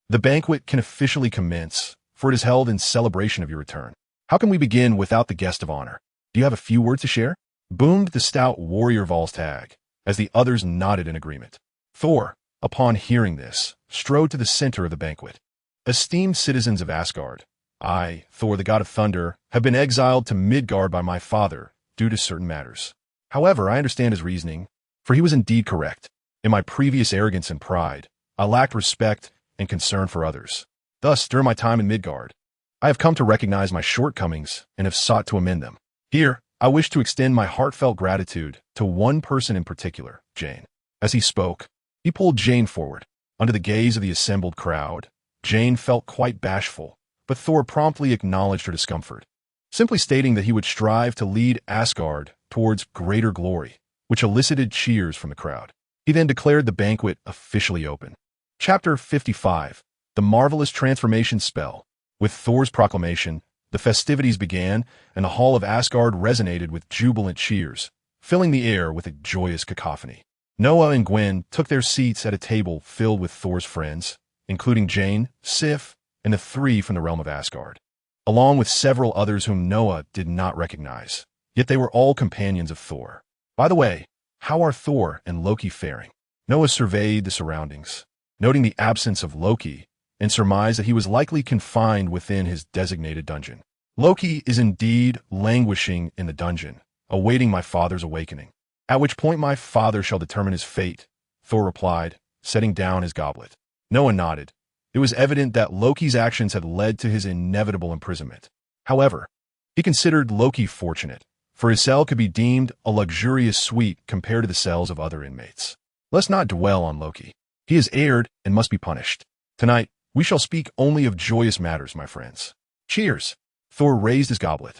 the banquet can officially commence, for it is held in celebration of your return. How can we begin without the guest of honor? Do you have a few words to share? Boomed the stout warrior Volstagg, as the others nodded in agreement. Thor, upon hearing this, strode to the center of the banquet. Esteemed citizens of Asgard, I, Thor the god of thunder, have been exiled to Midgard by my father due to certain matters. However, I understand his reasoning, for he was indeed correct. In my previous arrogance and pride, I lacked respect and concern for others. Thus, during my time in Midgard, I have come to recognize my shortcomings and have sought to amend them. Here, I wish to extend my heartfelt gratitude to one person in particular, Jane. As he spoke, he pulled Jane forward. Under the gaze of the assembled crowd, Jane felt quite bashful, but Thor promptly acknowledged her discomfort, simply stating that he would strive to lead Asgard towards greater glory, which elicited cheers from the crowd. He then declared the banquet officially open. Chapter 55, The Marvelous Transformation Spell. With Thor's proclamation, the festivities began, and the hall of Asgard resonated with jubilant cheers, filling the air with a joyous cacophony. Noah and Gwen took their seats at a table filled with Thor's friends, including Jane, Sif, and the three from the realm of Asgard, along with several others whom Noah did not recognize. Yet they were all companions of Thor. By the way, how are Thor and Loki faring? Noah surveyed the surroundings, noting the absence of Loki, and surmised that he was likely confined within his designated dungeon. Loki is indeed languishing in the dungeon, awaiting my father's awakening, at which point my father shall determine his fate, Thor replied, setting down his goblet. Noah nodded. It was evident that Loki's actions had led to his inevitable imprisonment. However, he considered Loki fortunate, for his cell could be deemed a luxurious suite compared to the cells of other inmates. Let's not dwell on Loki. He has erred and must be punished. Tonight, we shall speak only of joyous matters, my friends. Cheers! Thor raised his goblet,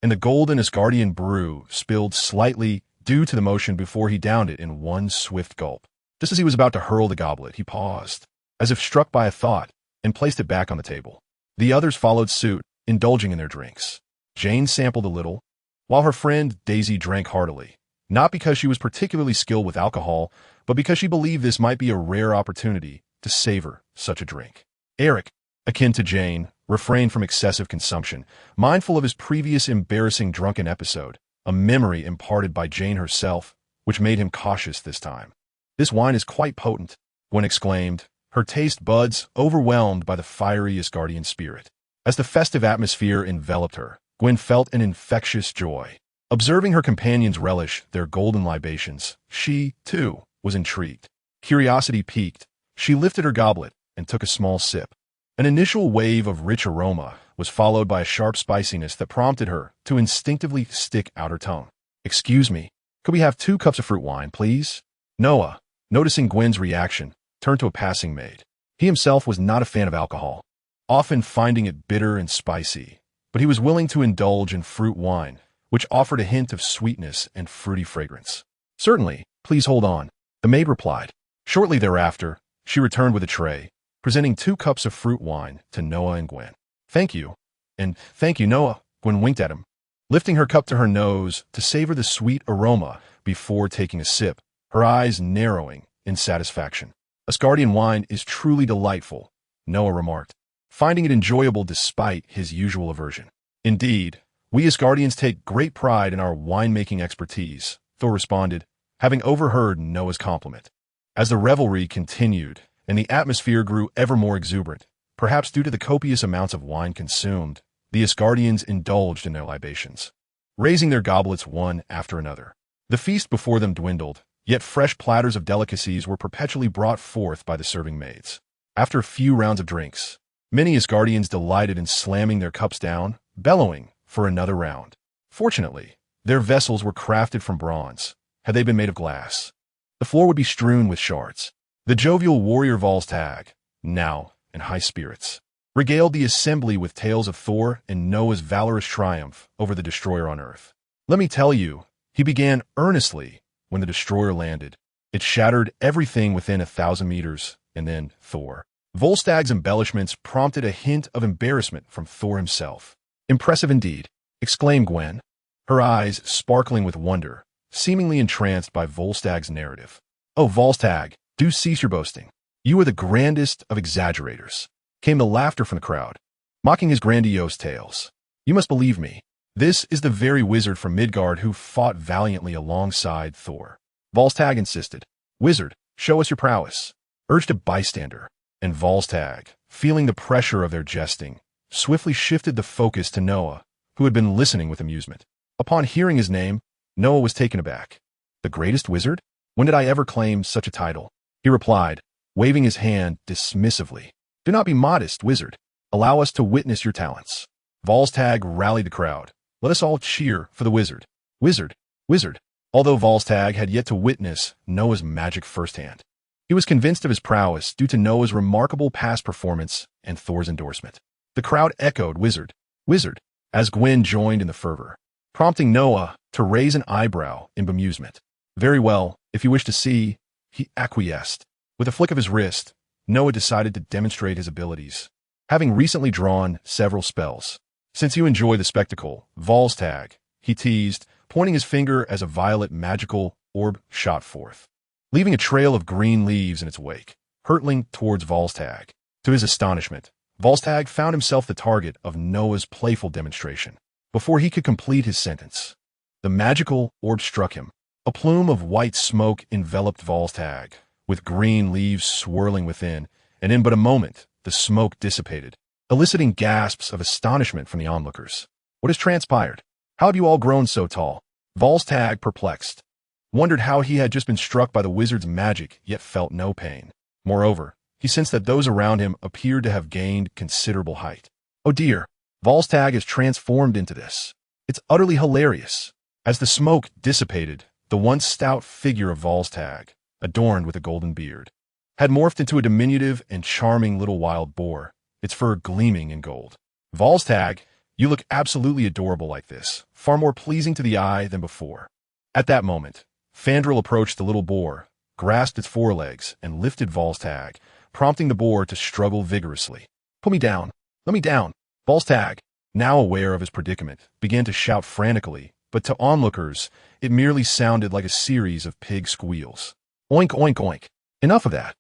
and the golden Asgardian brew spilled slightly due to the motion before he downed it in one swift gulp. Just as he was about to hurl the goblet, he paused, as if struck by a thought, and placed it back on the table. The others followed suit, indulging in their drinks. Jane sampled a little, while her friend Daisy drank heartily, not because she was particularly skilled with alcohol, but because she believed this might be a rare opportunity to savor such a drink. Eric, akin to Jane, refrained from excessive consumption, mindful of his previous embarrassing drunken episode, a memory imparted by Jane herself, which made him cautious this time. This wine is quite potent, Gwen exclaimed, her taste buds overwhelmed by the fiery Asgardian spirit. As the festive atmosphere enveloped her, Gwen felt an infectious joy. Observing her companions relish their golden libations, she, too, was intrigued. Curiosity piqued, she lifted her goblet and took a small sip. An initial wave of rich aroma was followed by a sharp spiciness that prompted her to instinctively stick out her tongue. "Excuse me, could we have 2 cups of fruit wine, please?" Noah, noticing Gwen's reaction, turned to a passing maid. He himself was not a fan of alcohol, often finding it bitter and spicy, but he was willing to indulge in fruit wine, which offered a hint of sweetness and fruity fragrance. "Certainly, please hold on," the maid replied. Shortly thereafter, she returned with a tray, presenting 2 cups of fruit wine to Noah and Gwen. "Thank you." "And thank you, Noah," Gwen winked at him, lifting her cup to her nose to savor the sweet aroma before taking a sip, her eyes narrowing in satisfaction. "Asgardian wine is truly delightful," Noah remarked, finding it enjoyable despite his usual aversion. "Indeed, we Asgardians take great pride in our winemaking expertise," Thor responded, having overheard Noah's compliment. As the revelry continued and the atmosphere grew ever more exuberant, perhaps due to the copious amounts of wine consumed, the Asgardians indulged in their libations, raising their goblets one after another. The feast before them dwindled, yet fresh platters of delicacies were perpetually brought forth by the serving maids. After a few rounds of drinks, many Asgardians delighted in slamming their cups down, bellowing for another round. Fortunately, their vessels were crafted from bronze. Had they been made of glass, the floor would be strewn with shards. The jovial warrior Volstagg, now in high spirits, regaled the assembly with tales of Thor and Noah's valorous triumph over the destroyer on Earth. "Let me tell you," he began earnestly when the destroyer landed. "It shattered everything within 1,000 meters, and then Thor." Volstagg's embellishments prompted a hint of embarrassment from Thor himself. "Impressive indeed," exclaimed Gwen, her eyes sparkling with wonder, seemingly entranced by Volstagg's narrative. "Oh, Volstagg, Do cease your boasting. You are the grandest of exaggerators. Came the laughter from the crowd, mocking his grandiose tales. You must believe me. This is the very wizard from Midgard who fought valiantly alongside Thor. Volstagg insisted. Wizard, show us your prowess, urged a bystander, and Volstagg, feeling the pressure of their jesting, swiftly shifted the focus to Noah, who had been listening with amusement. Upon hearing his name, Noah was taken aback. The greatest wizard? When did I ever claim such a title? He replied, waving his hand dismissively. Do not be modest, wizard. Allow us to witness your talents. Volstagg rallied the crowd. Let us all cheer for the wizard. Wizard, wizard. Although Volstagg had yet to witness Noah's magic firsthand, he was convinced of his prowess due to Noah's remarkable past performance and Thor's endorsement. The crowd echoed, Wizard, wizard, as Gwen joined in the fervor, prompting Noah to raise an eyebrow in bemusement. Very well, if you wish to see, he acquiesced. With a flick of his wrist, Noah decided to demonstrate his abilities, having recently drawn several spells. Since you enjoy the spectacle, Volstagg, he teased, pointing his finger as a violet magical orb shot forth, leaving a trail of green leaves in its wake, hurtling towards Volstagg. To his astonishment, Volstagg found himself the target of Noah's playful demonstration. Before he could complete his sentence, the magical orb struck him. A plume of white smoke enveloped Volstagg, with green leaves swirling within, and in but a moment, the smoke dissipated, eliciting gasps of astonishment from the onlookers. What has transpired? How have you all grown so tall? Volstagg, perplexed, wondered how he had just been struck by the wizard's magic, yet felt no pain. Moreover, he sensed that those around him appeared to have gained considerable height. Oh dear, Volstagg is transformed into this. It's utterly hilarious. As the smoke dissipated, the once stout figure of Volstagg, adorned with a golden beard, had morphed into a diminutive and charming little wild boar, its fur gleaming in gold. Volstagg, you look absolutely adorable like this, far more pleasing to the eye than before. At that moment, Fandral approached the little boar, grasped its forelegs, and lifted Volstagg, prompting the boar to struggle vigorously. Put me down. Let me down. Volstagg, now aware of his predicament, began to shout frantically, but to onlookers, it merely sounded like a series of pig squeals. Oink, oink, oink. Enough of that.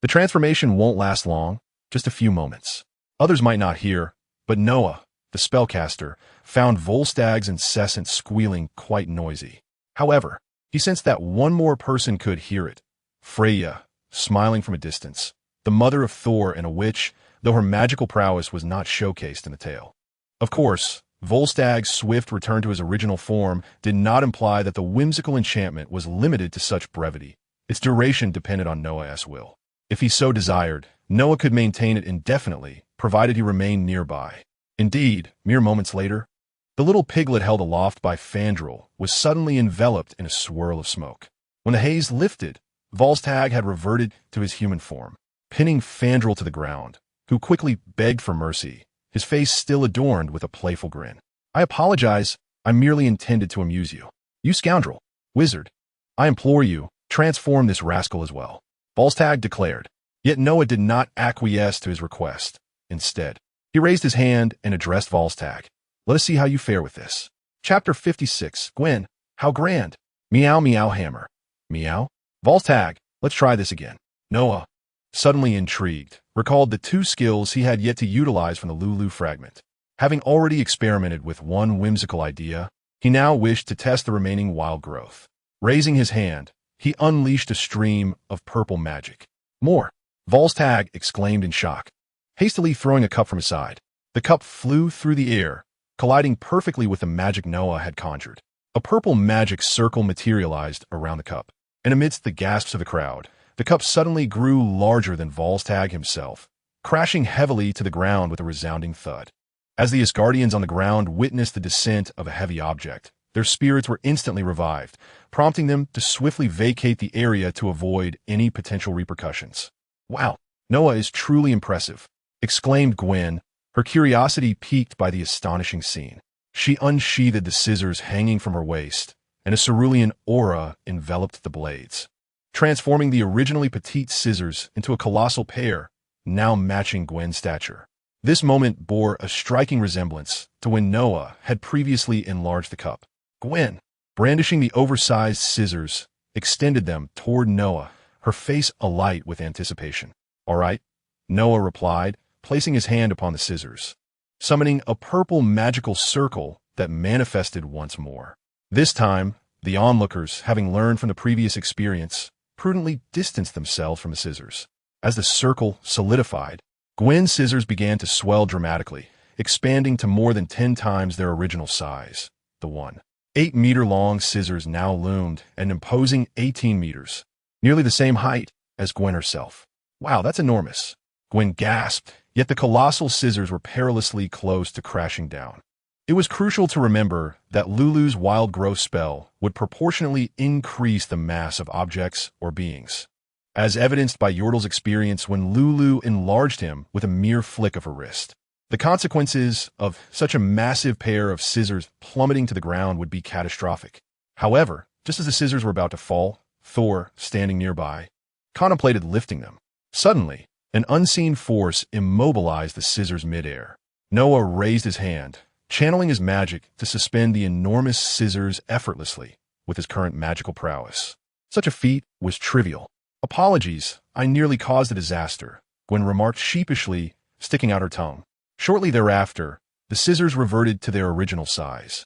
The transformation won't last long, just a few moments. Others might not hear, but Noah, the spellcaster, found Volstagg's incessant squealing quite noisy. However, he sensed that one more person could hear it. Freya, smiling from a distance, the mother of Thor and a witch, though her magical prowess was not showcased in the tale. Of course, Volstagg's swift return to his original form did not imply that the whimsical enchantment was limited to such brevity. Its duration depended on Noah's will. If he so desired, Noah could maintain it indefinitely, provided he remained nearby. Indeed, mere moments later, the little piglet held aloft by Fandral was suddenly enveloped in a swirl of smoke. When the haze lifted, Volstagg had reverted to his human form, pinning Fandral to the ground, who quickly begged for mercy, his face still adorned with a playful grin. I apologize, I merely intended to amuse you. You scoundrel, wizard, I implore you, transform this rascal as well, Volstagg declared. Yet Noah did not acquiesce to his request. Instead, he raised his hand and addressed Volstagg. Let us see how you fare with this. Chapter 56, Gwen, how grand. Meow meow hammer. Meow? Volstagg, let's try this again. Noah, suddenly intrigued, recalled the two skills he had yet to utilize from the Lulu fragment. Having already experimented with one whimsical idea, he now wished to test the remaining wild growth. Raising his hand, he unleashed a stream of purple magic. More! Volstagg exclaimed in shock, hastily throwing a cup from his side. The cup flew through the air, colliding perfectly with the magic Noah had conjured. A purple magic circle materialized around the cup, and amidst the gasps of the crowd, the cup suddenly grew larger than Volstagg himself, crashing heavily to the ground with a resounding thud. As the Asgardians on the ground witnessed the descent of a heavy object, their spirits were instantly revived, prompting them to swiftly vacate the area to avoid any potential repercussions. Wow, Noah is truly impressive, exclaimed Gwen, her curiosity piqued by the astonishing scene. She unsheathed the scissors hanging from her waist, and a cerulean aura enveloped the blades, transforming the originally petite scissors into a colossal pair, now matching Gwen's stature. This moment bore a striking resemblance to when Noah had previously enlarged the cup. Gwen, brandishing the oversized scissors, extended them toward Noah, her face alight with anticipation. "All right," Noah replied, placing his hand upon the scissors, summoning a purple magical circle that manifested once more. This time, the onlookers, having learned from the previous experience, prudently distanced themselves from the scissors. As the circle solidified, Gwen's scissors began to swell dramatically, expanding to more than 10 times their original size. The 1.8-meter-long scissors now loomed an imposing 18 meters, nearly the same height as Gwen herself. "Wow, that's enormous," Gwen gasped, yet the colossal scissors were perilously close to crashing down. It was crucial to remember that Lulu's wild growth spell would proportionately increase the mass of objects or beings, as evidenced by Yordle's experience when Lulu enlarged him with a mere flick of her wrist. The consequences of such a massive pair of scissors plummeting to the ground would be catastrophic. However, just as the scissors were about to fall, Thor, standing nearby, contemplated lifting them. Suddenly, an unseen force immobilized the scissors midair. Noah raised his hand, channeling his magic to suspend the enormous scissors effortlessly with his current magical prowess. Such a feat was trivial. "Apologies, I nearly caused a disaster," Gwen remarked sheepishly, sticking out her tongue. Shortly thereafter, the scissors reverted to their original size,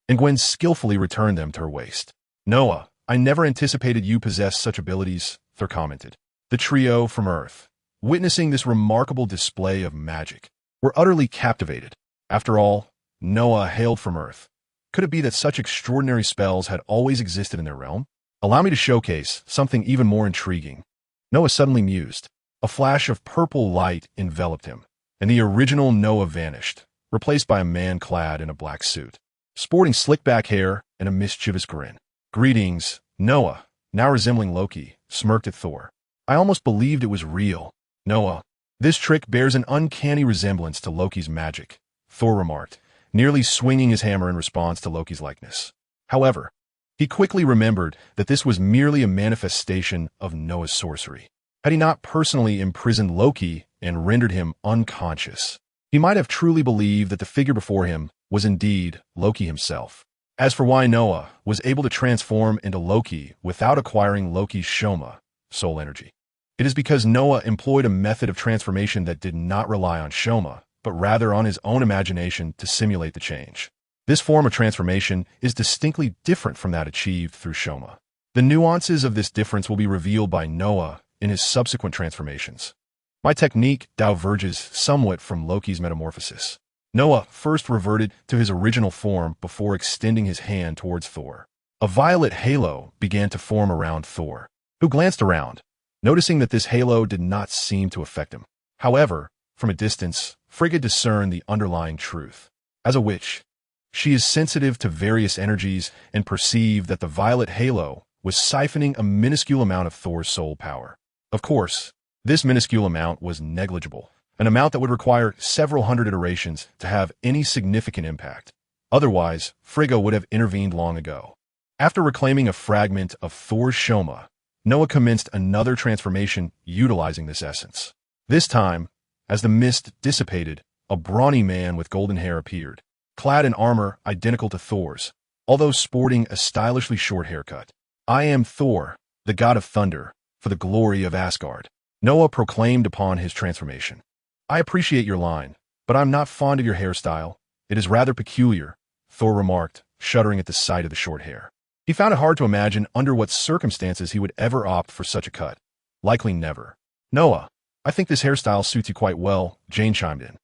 and Gwen skillfully returned them to her waist. "Noah, I never anticipated you possessed such abilities," Thor commented. The trio from Earth, witnessing this remarkable display of magic, were utterly captivated. After all, Noah hailed from Earth. Could it be that such extraordinary spells had always existed in their realm? "Allow me to showcase something even more intriguing," Noah suddenly mused. A flash of purple light enveloped him, and the original Noah vanished, replaced by a man clad in a black suit, sporting slick-back hair and a mischievous grin. "Greetings," Noah, now resembling Loki, smirked at Thor. "I almost believed it was real." "Noah, this trick bears an uncanny resemblance to Loki's magic," Thor remarked, nearly swinging his hammer in response to Loki's likeness. However, he quickly remembered that this was merely a manifestation of Noah's sorcery. Had he not personally imprisoned Loki and rendered him unconscious, he might have truly believed that the figure before him was indeed Loki himself. As for why Noah was able to transform into Loki without acquiring Loki's Shoma, soul energy, it is because Noah employed a method of transformation that did not rely on Shoma, but rather on his own imagination to simulate the change. This form of transformation is distinctly different from that achieved through Shoma. The nuances of this difference will be revealed by Noah in his subsequent transformations. My technique diverges somewhat from Loki's metamorphosis. Noah first reverted to his original form before extending his hand towards Thor. A violet halo began to form around Thor, who glanced around, noticing that this halo did not seem to affect him. However, from a distance, Frigga discerned the underlying truth. As a witch, she is sensitive to various energies and perceived that the violet halo was siphoning a minuscule amount of Thor's soul power. Of course, this minuscule amount was negligible, an amount that would require several hundred iterations to have any significant impact. Otherwise, Frigga would have intervened long ago. After reclaiming a fragment of Thor's Shoma, Noah commenced another transformation utilizing this essence. This time, as the mist dissipated, a brawny man with golden hair appeared, clad in armor identical to Thor's, although sporting a stylishly short haircut. "I am Thor, the god of thunder, for the glory of Asgard," Noah proclaimed upon his transformation. "I appreciate your line, but I'm not fond of your hairstyle. It is rather peculiar," Thor remarked, shuddering at the sight of the short hair. He found it hard to imagine under what circumstances he would ever opt for such a cut. Likely never. "Noah, I think this hairstyle suits you quite well," Jane chimed in.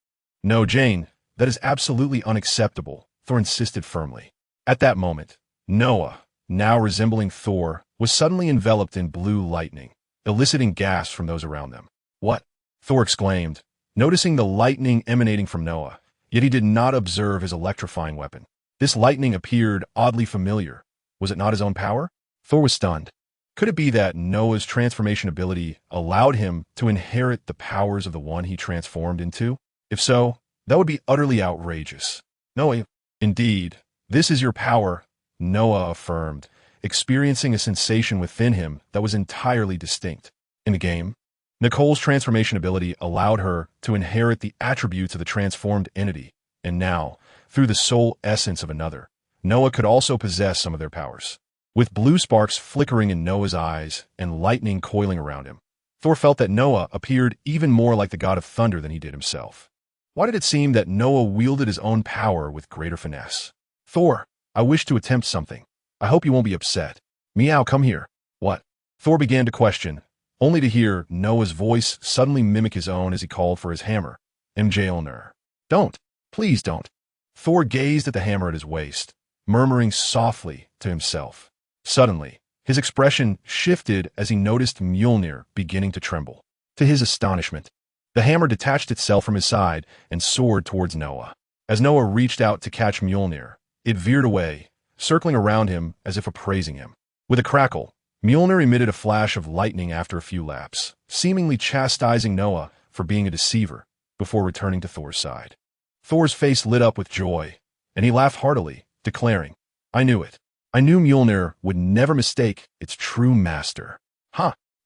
"No, Jane, that is absolutely unacceptable," Thor insisted firmly. At that moment, Noah, now resembling Thor, was suddenly enveloped in blue lightning, eliciting gasps from those around them. "What?" Thor exclaimed, noticing the lightning emanating from Noah, yet he did not observe his electrifying weapon. This lightning appeared oddly familiar. Was it not his own power? Thor was stunned. Could it be that Noah's transformation ability allowed him to inherit the powers of the one he transformed into? If so, that would be utterly outrageous. "Noah, indeed, this is your power," Noah affirmed, experiencing a sensation within him that was entirely distinct. In the game, Nicole's transformation ability allowed her to inherit the attributes of the transformed entity, and now, through the soul essence of another, Noah could also possess some of their powers. With blue sparks flickering in Noah's eyes and lightning coiling around him, Thor felt that Noah appeared even more like the god of thunder than he did himself. Why did it seem that Noah wielded his own power with greater finesse? Thor, I wish to attempt something. I hope you won't be upset. Meow, come here. What? Thor began to question, only to hear Noah's voice suddenly mimic his own as he called for his hammer. Mjolnir. Don't. Please don't. Thor gazed at the hammer at his waist, murmuring softly to himself. Suddenly, his expression shifted as he noticed Mjolnir beginning to tremble. To his astonishment, the hammer detached itself from his side and soared towards Noah. As Noah reached out to catch Mjolnir, it veered away, circling around him as if appraising him. With a crackle, Mjolnir emitted a flash of lightning after a few laps, seemingly chastising Noah for being a deceiver, before returning to Thor's side. Thor's face lit up with joy, and he laughed heartily, declaring, I knew it. I knew Mjolnir would never mistake its true master.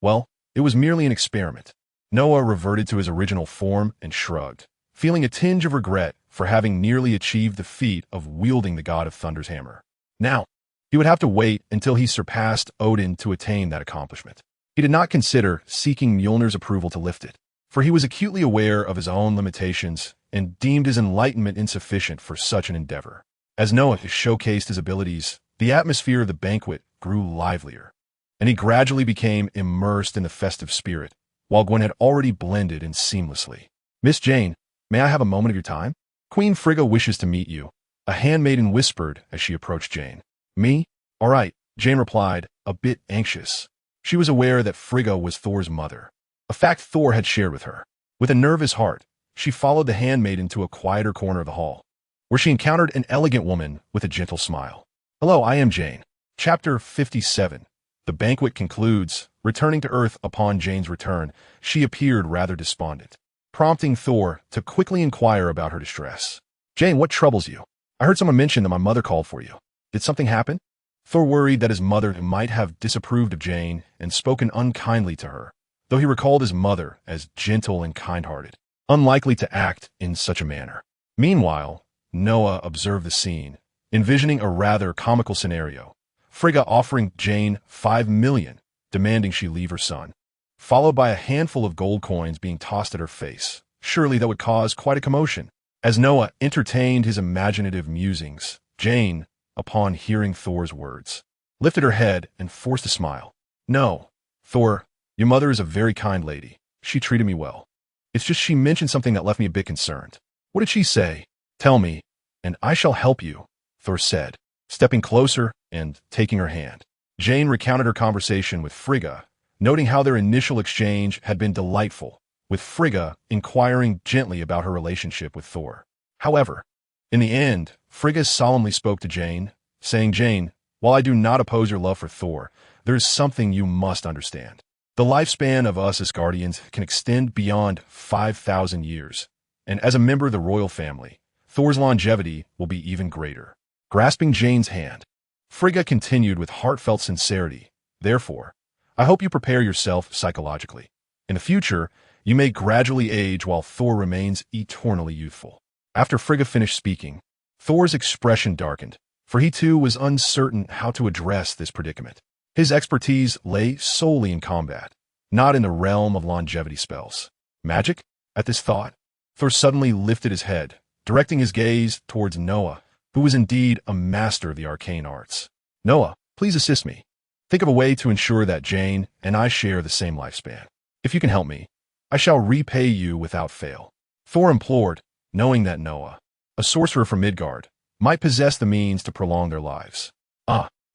Well, it was merely an experiment. Noah reverted to his original form and shrugged, feeling a tinge of regret for having nearly achieved the feat of wielding the god of thunder's hammer. Now, he would have to wait until he surpassed Odin to attain that accomplishment. He did not consider seeking Mjolnir's approval to lift it, for he was acutely aware of his own limitations and deemed his enlightenment insufficient for such an endeavor. As Noah showcased his abilities, the atmosphere of the banquet grew livelier, and he gradually became immersed in the festive spirit, while Gwen had already blended in seamlessly. Miss Jane, may I have a moment of your time? Queen Frigga wishes to meet you, a handmaiden whispered as she approached Jane. Me? All right, Jane replied, a bit anxious. She was aware that Frigga was Thor's mother, a fact Thor had shared with her. With a nervous heart, she followed the handmaiden to a quieter corner of the hall, where she encountered an elegant woman with a gentle smile. Hello, I am Jane. Chapter 57. The banquet concludes. Returning to Earth upon Jane's return, she appeared rather despondent, prompting Thor to quickly inquire about her distress. Jane, what troubles you? I heard someone mention that my mother called for you. Did something happen? Thor worried that his mother might have disapproved of Jane and spoken unkindly to her, though he recalled his mother as gentle and kind-hearted, unlikely to act in such a manner. Meanwhile, Noah observed the scene, envisioning a rather comical scenario. Frigga offering Jane 5 million, demanding she leave her son, followed by a handful of gold coins being tossed at her face. Surely that would cause quite a commotion. As Noah entertained his imaginative musings, Jane, upon hearing Thor's words, lifted her head and forced a smile. No, Thor, your mother is a very kind lady. She treated me well. It's just she mentioned something that left me a bit concerned. What did she say? Tell me, and I shall help you, Thor said, stepping closer and taking her hand. Jane recounted her conversation with Frigga, noting how their initial exchange had been delightful, with Frigga inquiring gently about her relationship with Thor. However, in the end, Frigga solemnly spoke to Jane, saying, Jane, while I do not oppose your love for Thor, there is something you must understand. The lifespan of us as guardians can extend beyond 5,000 years, and as a member of the royal family, Thor's longevity will be even greater. Grasping Jane's hand, Frigga continued with heartfelt sincerity. Therefore, I hope you prepare yourself psychologically. In the future, you may gradually age while Thor remains eternally youthful. After Frigga finished speaking, Thor's expression darkened, for he too was uncertain how to address this predicament. His expertise lay solely in combat, not in the realm of longevity spells. Magic? At this thought, Thor suddenly lifted his head, directing his gaze towards Noah, who was indeed a master of the arcane arts. Noah, please assist me. Think of a way to ensure that Jane and I share the same lifespan. If you can help me, I shall repay you without fail. Thor implored, knowing that Noah, a sorcerer from Midgard, might possess the means to prolong their lives.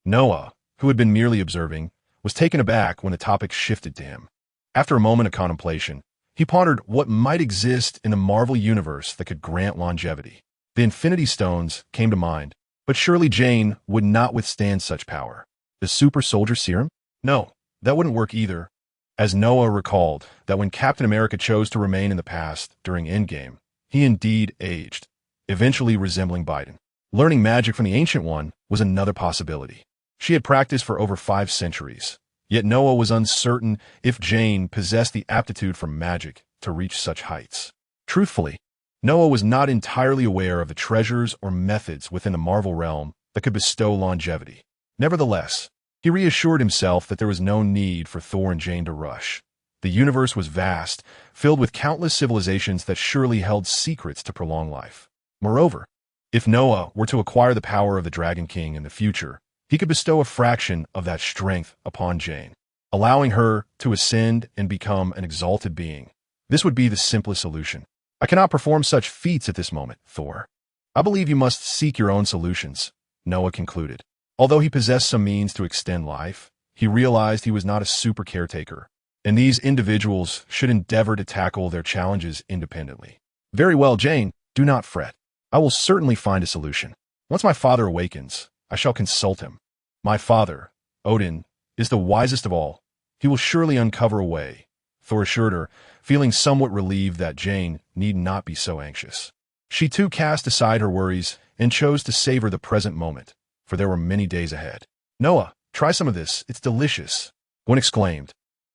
Noah, who had been merely observing, was taken aback when the topic shifted to him. After a moment of contemplation, he pondered what might exist in the Marvel universe that could grant longevity. The Infinity Stones came to mind, but surely Jane would not withstand such power. The Super Soldier Serum? No, that wouldn't work either, as Noah recalled that when Captain America chose to remain in the past during Endgame, he indeed aged, eventually resembling Biden. Learning magic from the Ancient One was another possibility. She had practiced for over 5 centuries, yet Noah was uncertain if Jane possessed the aptitude for magic to reach such heights. Truthfully, Noah was not entirely aware of the treasures or methods within the Marvel realm that could bestow longevity. Nevertheless, He reassured himself that there was no need for Thor and Jane to rush. The universe was vast, filled with countless civilizations that surely held secrets to prolong life. Moreover, if Noah were to acquire the power of the Dragon King in the future, he could bestow a fraction of that strength upon Jane, allowing her to ascend and become an exalted being. This would be the simplest solution. I cannot perform such feats at this moment, Thor. I believe you must seek your own solutions, Noah concluded. Although he possessed some means to extend life, he realized he was not a super caretaker, and these individuals should endeavor to tackle their challenges independently. Very well, Jane, do not fret. I will certainly find a solution. Once my father awakens, I shall consult him. My father, Odin, is the wisest of all. He will surely uncover a way, Thor assured her, feeling somewhat relieved that Jane need not be so anxious. She too cast aside her worries and chose to savor the present moment, for there were many days ahead. Noah, try some of this, it's delicious, Gwen exclaimed,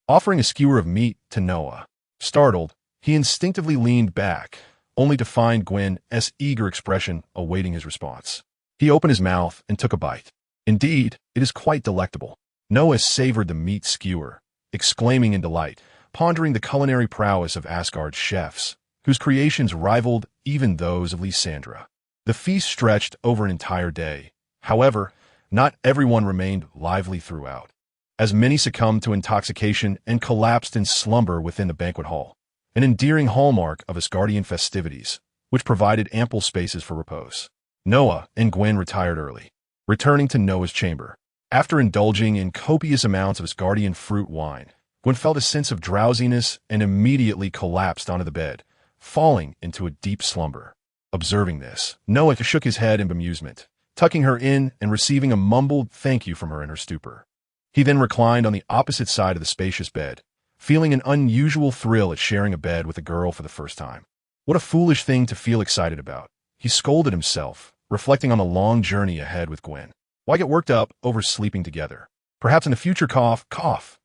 offering a skewer of meat to Noah. Startled, he instinctively leaned back, only to find Gwen's eager expression awaiting his response. He opened his mouth and took a bite. Indeed, it is quite delectable. Noah savored the meat skewer, exclaiming in delight, pondering the culinary prowess of Asgard's chefs, whose creations rivaled even those of Lysandra. The feast stretched over an entire day. However, not everyone remained lively throughout, as many succumbed to intoxication and collapsed in slumber within the banquet hall, an endearing hallmark of Asgardian festivities, which provided ample spaces for repose. Noah and Gwen retired early, returning to Noah's chamber. After indulging in copious amounts of Asgardian fruit wine, Gwen felt a sense of drowsiness and immediately collapsed onto the bed, falling into a deep slumber. Observing this, Noah shook his head in bemusement, tucking her in and receiving a mumbled thank you from her in her stupor. He then reclined on the opposite side of the spacious bed, feeling an unusual thrill at sharing a bed with a girl for the first time. What a foolish thing to feel excited about. He scolded himself, reflecting on the long journey ahead with Gwen. Why get worked up over sleeping together? Perhaps in the future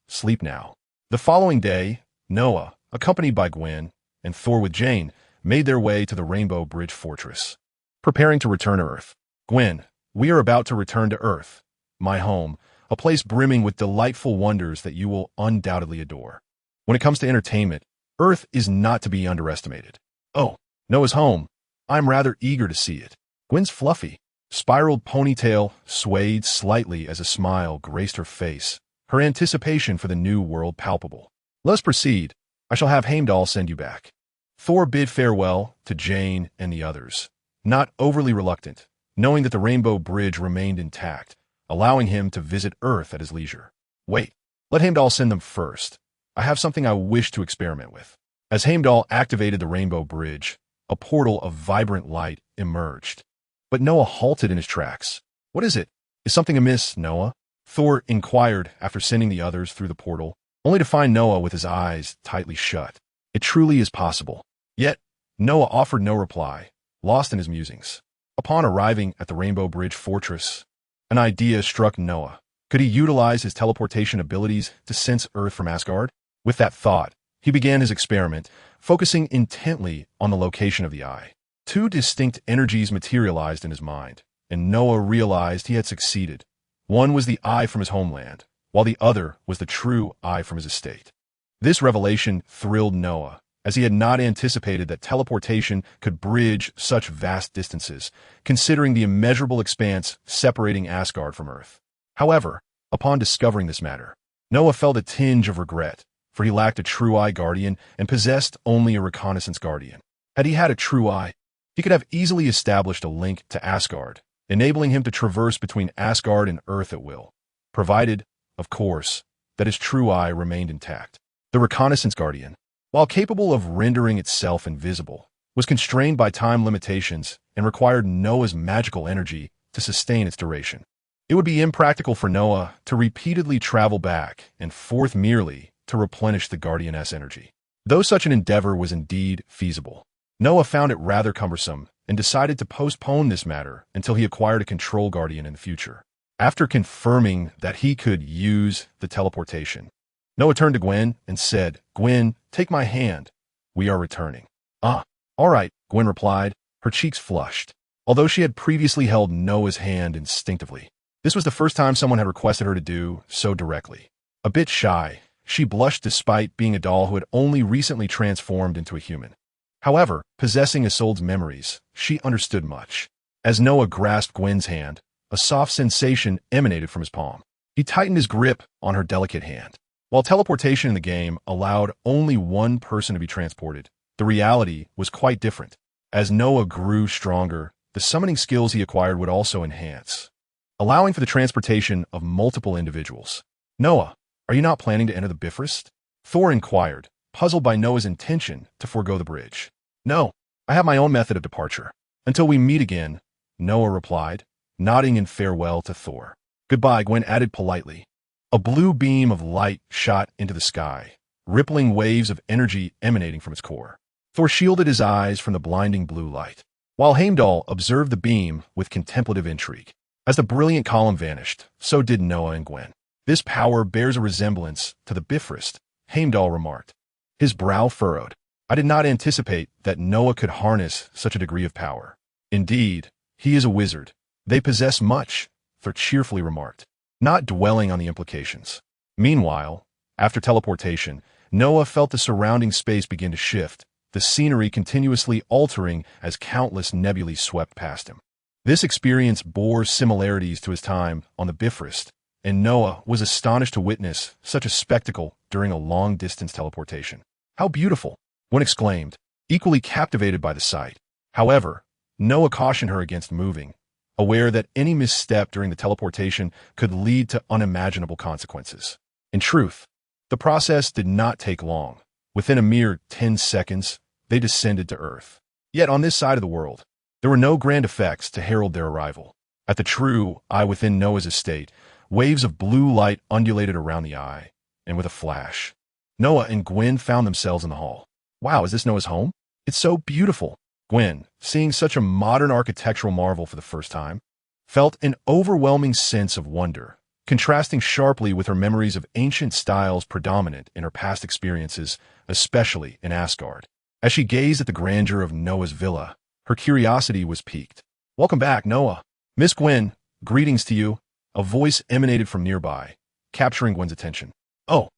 sleep now. The following day, Noah, accompanied by Gwen, and Thor with Jane, made their way to the Rainbow Bridge Fortress, preparing to return to Earth. Gwen, we are about to return to Earth, my home, a place brimming with delightful wonders that you will undoubtedly adore. When it comes to entertainment, Earth is not to be underestimated. Oh, Noah's home. I'm rather eager to see it. Gwen's fluffy, spiraled ponytail swayed slightly as a smile graced her face, her anticipation for the new world palpable. Let us proceed. I shall have Heimdall send you back. Thor bid farewell to Jane and the others, not overly reluctant, knowing that the Rainbow Bridge remained intact, allowing him to visit Earth at his leisure. Wait, let Heimdall send them first. I have something I wish to experiment with. As Heimdall activated the Rainbow Bridge, a portal of vibrant light emerged. But Noah halted in his tracks. What is it? Is something amiss, Noah? Thor inquired after sending the others through the portal, only to find Noah with his eyes tightly shut. It truly is possible. Yet, Noah offered no reply, lost in his musings. Upon arriving at the Rainbow Bridge Fortress, an idea struck Noah. Could he utilize his teleportation abilities to sense Earth from Asgard? With that thought, he began his experiment, focusing intently on the location of the eye. Two distinct energies materialized in his mind, and Noah realized he had succeeded. One was the eye from his homeland, while the other was the true eye from his estate. This revelation thrilled Noah, as he had not anticipated that teleportation could bridge such vast distances, considering the immeasurable expanse separating Asgard from Earth. However, upon discovering this matter, Noah felt a tinge of regret, for he lacked a true eye guardian and possessed only a reconnaissance guardian. Had he had a true eye, he could have easily established a link to Asgard, enabling him to traverse between Asgard and Earth at will, provided, of course, that his true eye remained intact. The reconnaissance guardian, while capable of rendering itself invisible, was constrained by time limitations and required Noah's magical energy to sustain its duration. It would be impractical for Noah to repeatedly travel back and forth merely to replenish the guardian's energy. Though such an endeavor was indeed feasible, Noah found it rather cumbersome and decided to postpone this matter until he acquired a control guardian in the future. After confirming that he could use the teleportation, Noah turned to Gwen and said, "Gwen, take my hand. We are returning." "Ah, all right," Gwen replied, her cheeks flushed, although she had previously held Noah's hand instinctively. This was the first time someone had requested her to do so directly. A bit shy, she blushed despite being a doll who had only recently transformed into a human. However, possessing Isolde's memories, she understood much. As Noah grasped Gwen's hand, a soft sensation emanated from his palm. He tightened his grip on her delicate hand. While teleportation in the game allowed only one person to be transported, the reality was quite different. As Noah grew stronger, the summoning skills he acquired would also enhance, allowing for the transportation of multiple individuals. Noah, are you not planning to enter the Bifrost? Thor inquired, puzzled by Noah's intention to forego the bridge. No, I have my own method of departure. Until we meet again, Noah replied, nodding in farewell to Thor. Goodbye, Gwen added politely. A blue beam of light shot into the sky, rippling waves of energy emanating from its core. Thor shielded his eyes from the blinding blue light, while Heimdall observed the beam with contemplative intrigue. As the brilliant column vanished, so did Noah and Gwen. This power bears a resemblance to the Bifrost, Heimdall remarked. His brow furrowed. I did not anticipate that Noah could harness such a degree of power. Indeed, he is a wizard. They possess much, Thor cheerfully remarked, not dwelling on the implications. Meanwhile, after teleportation, Noah felt the surrounding space begin to shift, the scenery continuously altering as countless nebulae swept past him. This experience bore similarities to his time on the Bifrost, and Noah was astonished to witness such a spectacle during a long-distance teleportation. How beautiful! One exclaimed, equally captivated by the sight. However, Noah cautioned her against moving, aware that any misstep during the teleportation could lead to unimaginable consequences. In truth, the process did not take long. Within a mere 10 seconds, they descended to Earth. Yet on this side of the world, there were no grand effects to herald their arrival. At the true eye within Noah's estate, waves of blue light undulated around the eye, and with a flash, Noah and Gwen found themselves in the hall. Wow, is this Noah's home? It's so beautiful. Gwen, seeing such a modern architectural marvel for the first time, felt an overwhelming sense of wonder, contrasting sharply with her memories of ancient styles predominant in her past experiences, especially in Asgard. As she gazed at the grandeur of Noah's villa, her curiosity was piqued. Welcome back, Noah. Miss Gwen, greetings to you. A voice emanated from nearby, capturing Gwen's attention. Oh,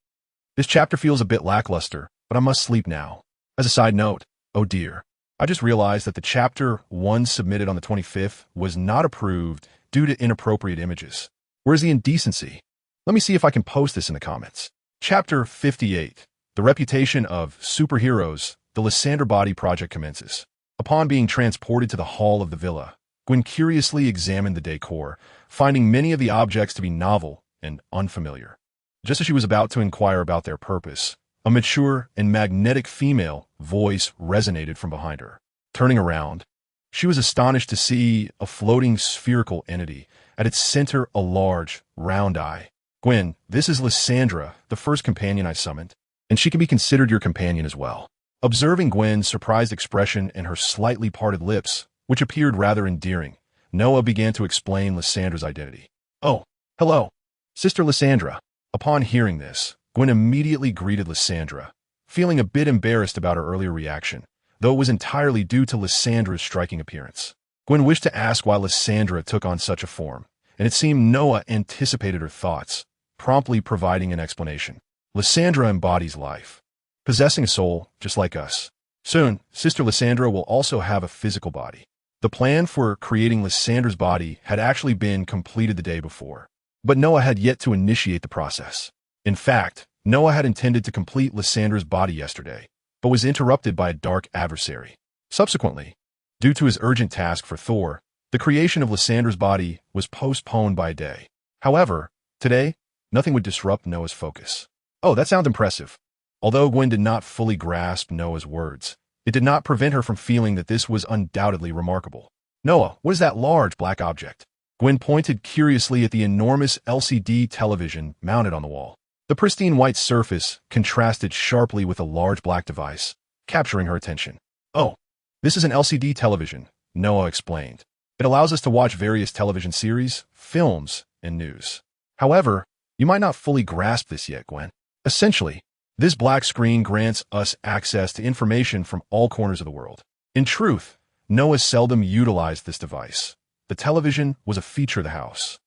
this chapter feels a bit lackluster, but I must sleep now. As a side note, oh dear, I just realized that the chapter 1 submitted on the 25th was not approved due to inappropriate images. Where's the indecency? Let me see if I can post this in the comments. Chapter 58. The reputation of superheroes, the Lysandra Body Project commences. Upon being transported to the hall of the villa, Gwen curiously examined the decor, finding many of the objects to be novel and unfamiliar. Just as she was about to inquire about their purpose, a mature and magnetic female voice resonated from behind her. Turning around, she was astonished to see a floating spherical entity, at its center a large, round eye. Gwen, this is Lysandra, the first companion I summoned, and she can be considered your companion as well. Observing Gwen's surprised expression and her slightly parted lips, which appeared rather endearing, Noah began to explain Lysandra's identity. Oh, hello, Sister Lysandra. Upon hearing this, Gwen immediately greeted Lysandra, feeling a bit embarrassed about her earlier reaction, though it was entirely due to Lysandra's striking appearance. Gwen wished to ask why Lysandra took on such a form, and it seemed Noah anticipated her thoughts, promptly providing an explanation. Lysandra embodies life, possessing a soul just like us. Soon, Sister Lysandra will also have a physical body. The plan for creating Lysandra's body had actually been completed the day before, but Noah had yet to initiate the process. In fact, Noah had intended to complete Lysandra's body yesterday, but was interrupted by a dark adversary. Subsequently, due to his urgent task for Thor, the creation of Lysandra's body was postponed by a day. However, today, nothing would disrupt Noah's focus. Oh, that sounds impressive. Although Gwen did not fully grasp Noah's words, it did not prevent her from feeling that this was undoubtedly remarkable. Noah, what is that large black object? Gwen pointed curiously at the enormous LCD television mounted on the wall. The pristine white surface contrasted sharply with a large black device, capturing her attention. Oh, this is an LCD television, Noah explained. It allows us to watch various television series, films, and news. However, you might not fully grasp this yet, Gwen. Essentially, this black screen grants us access to information from all corners of the world. In truth, Noah seldom utilized this device. The television was a feature of the house.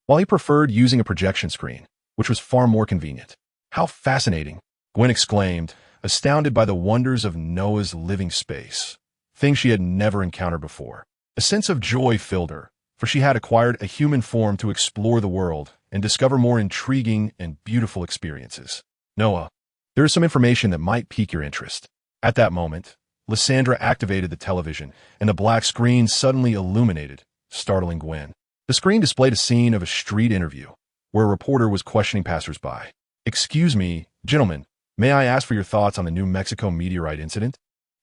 while he preferred using a projection screen, which was far more convenient. How fascinating, Gwen exclaimed, astounded by the wonders of Noah's living space, things she had never encountered before. A sense of joy filled her, for she had acquired a human form to explore the world and discover more intriguing and beautiful experiences. Noah, there is some information that might pique your interest. At that moment, Lysandra activated the television, and the black screen suddenly illuminated, startling Gwen. The screen displayed a scene of a street interview, where a reporter was questioning passersby. "Excuse me, gentlemen, may I ask for your thoughts on the New Mexico meteorite incident?"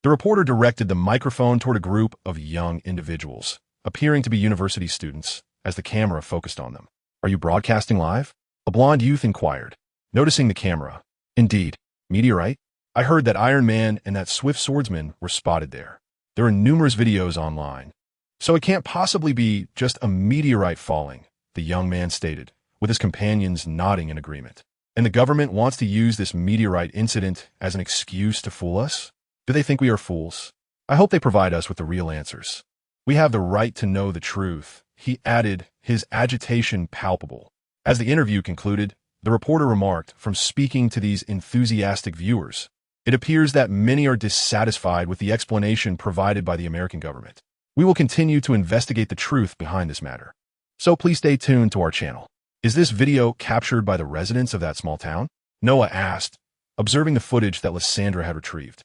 The reporter directed the microphone toward a group of young individuals, appearing to be university students, as the camera focused on them. "Are you broadcasting live?" A blonde youth inquired, noticing the camera. "Indeed. Meteorite? I heard that Iron Man and that swift swordsman were spotted there. There are numerous videos online. So it can't possibly be just a meteorite falling," the young man stated, with his companions nodding in agreement. "And the government wants to use this meteorite incident as an excuse to fool us? Do they think we are fools? I hope they provide us with the real answers. We have the right to know the truth," he added, his agitation palpable. As the interview concluded, the reporter remarked, "From speaking to these enthusiastic viewers, it appears that many are dissatisfied with the explanation provided by the American government. We will continue to investigate the truth behind this matter. So please stay tuned to our channel." "Is this video captured by the residents of that small town?" Noah asked, observing the footage that Lysandra had retrieved.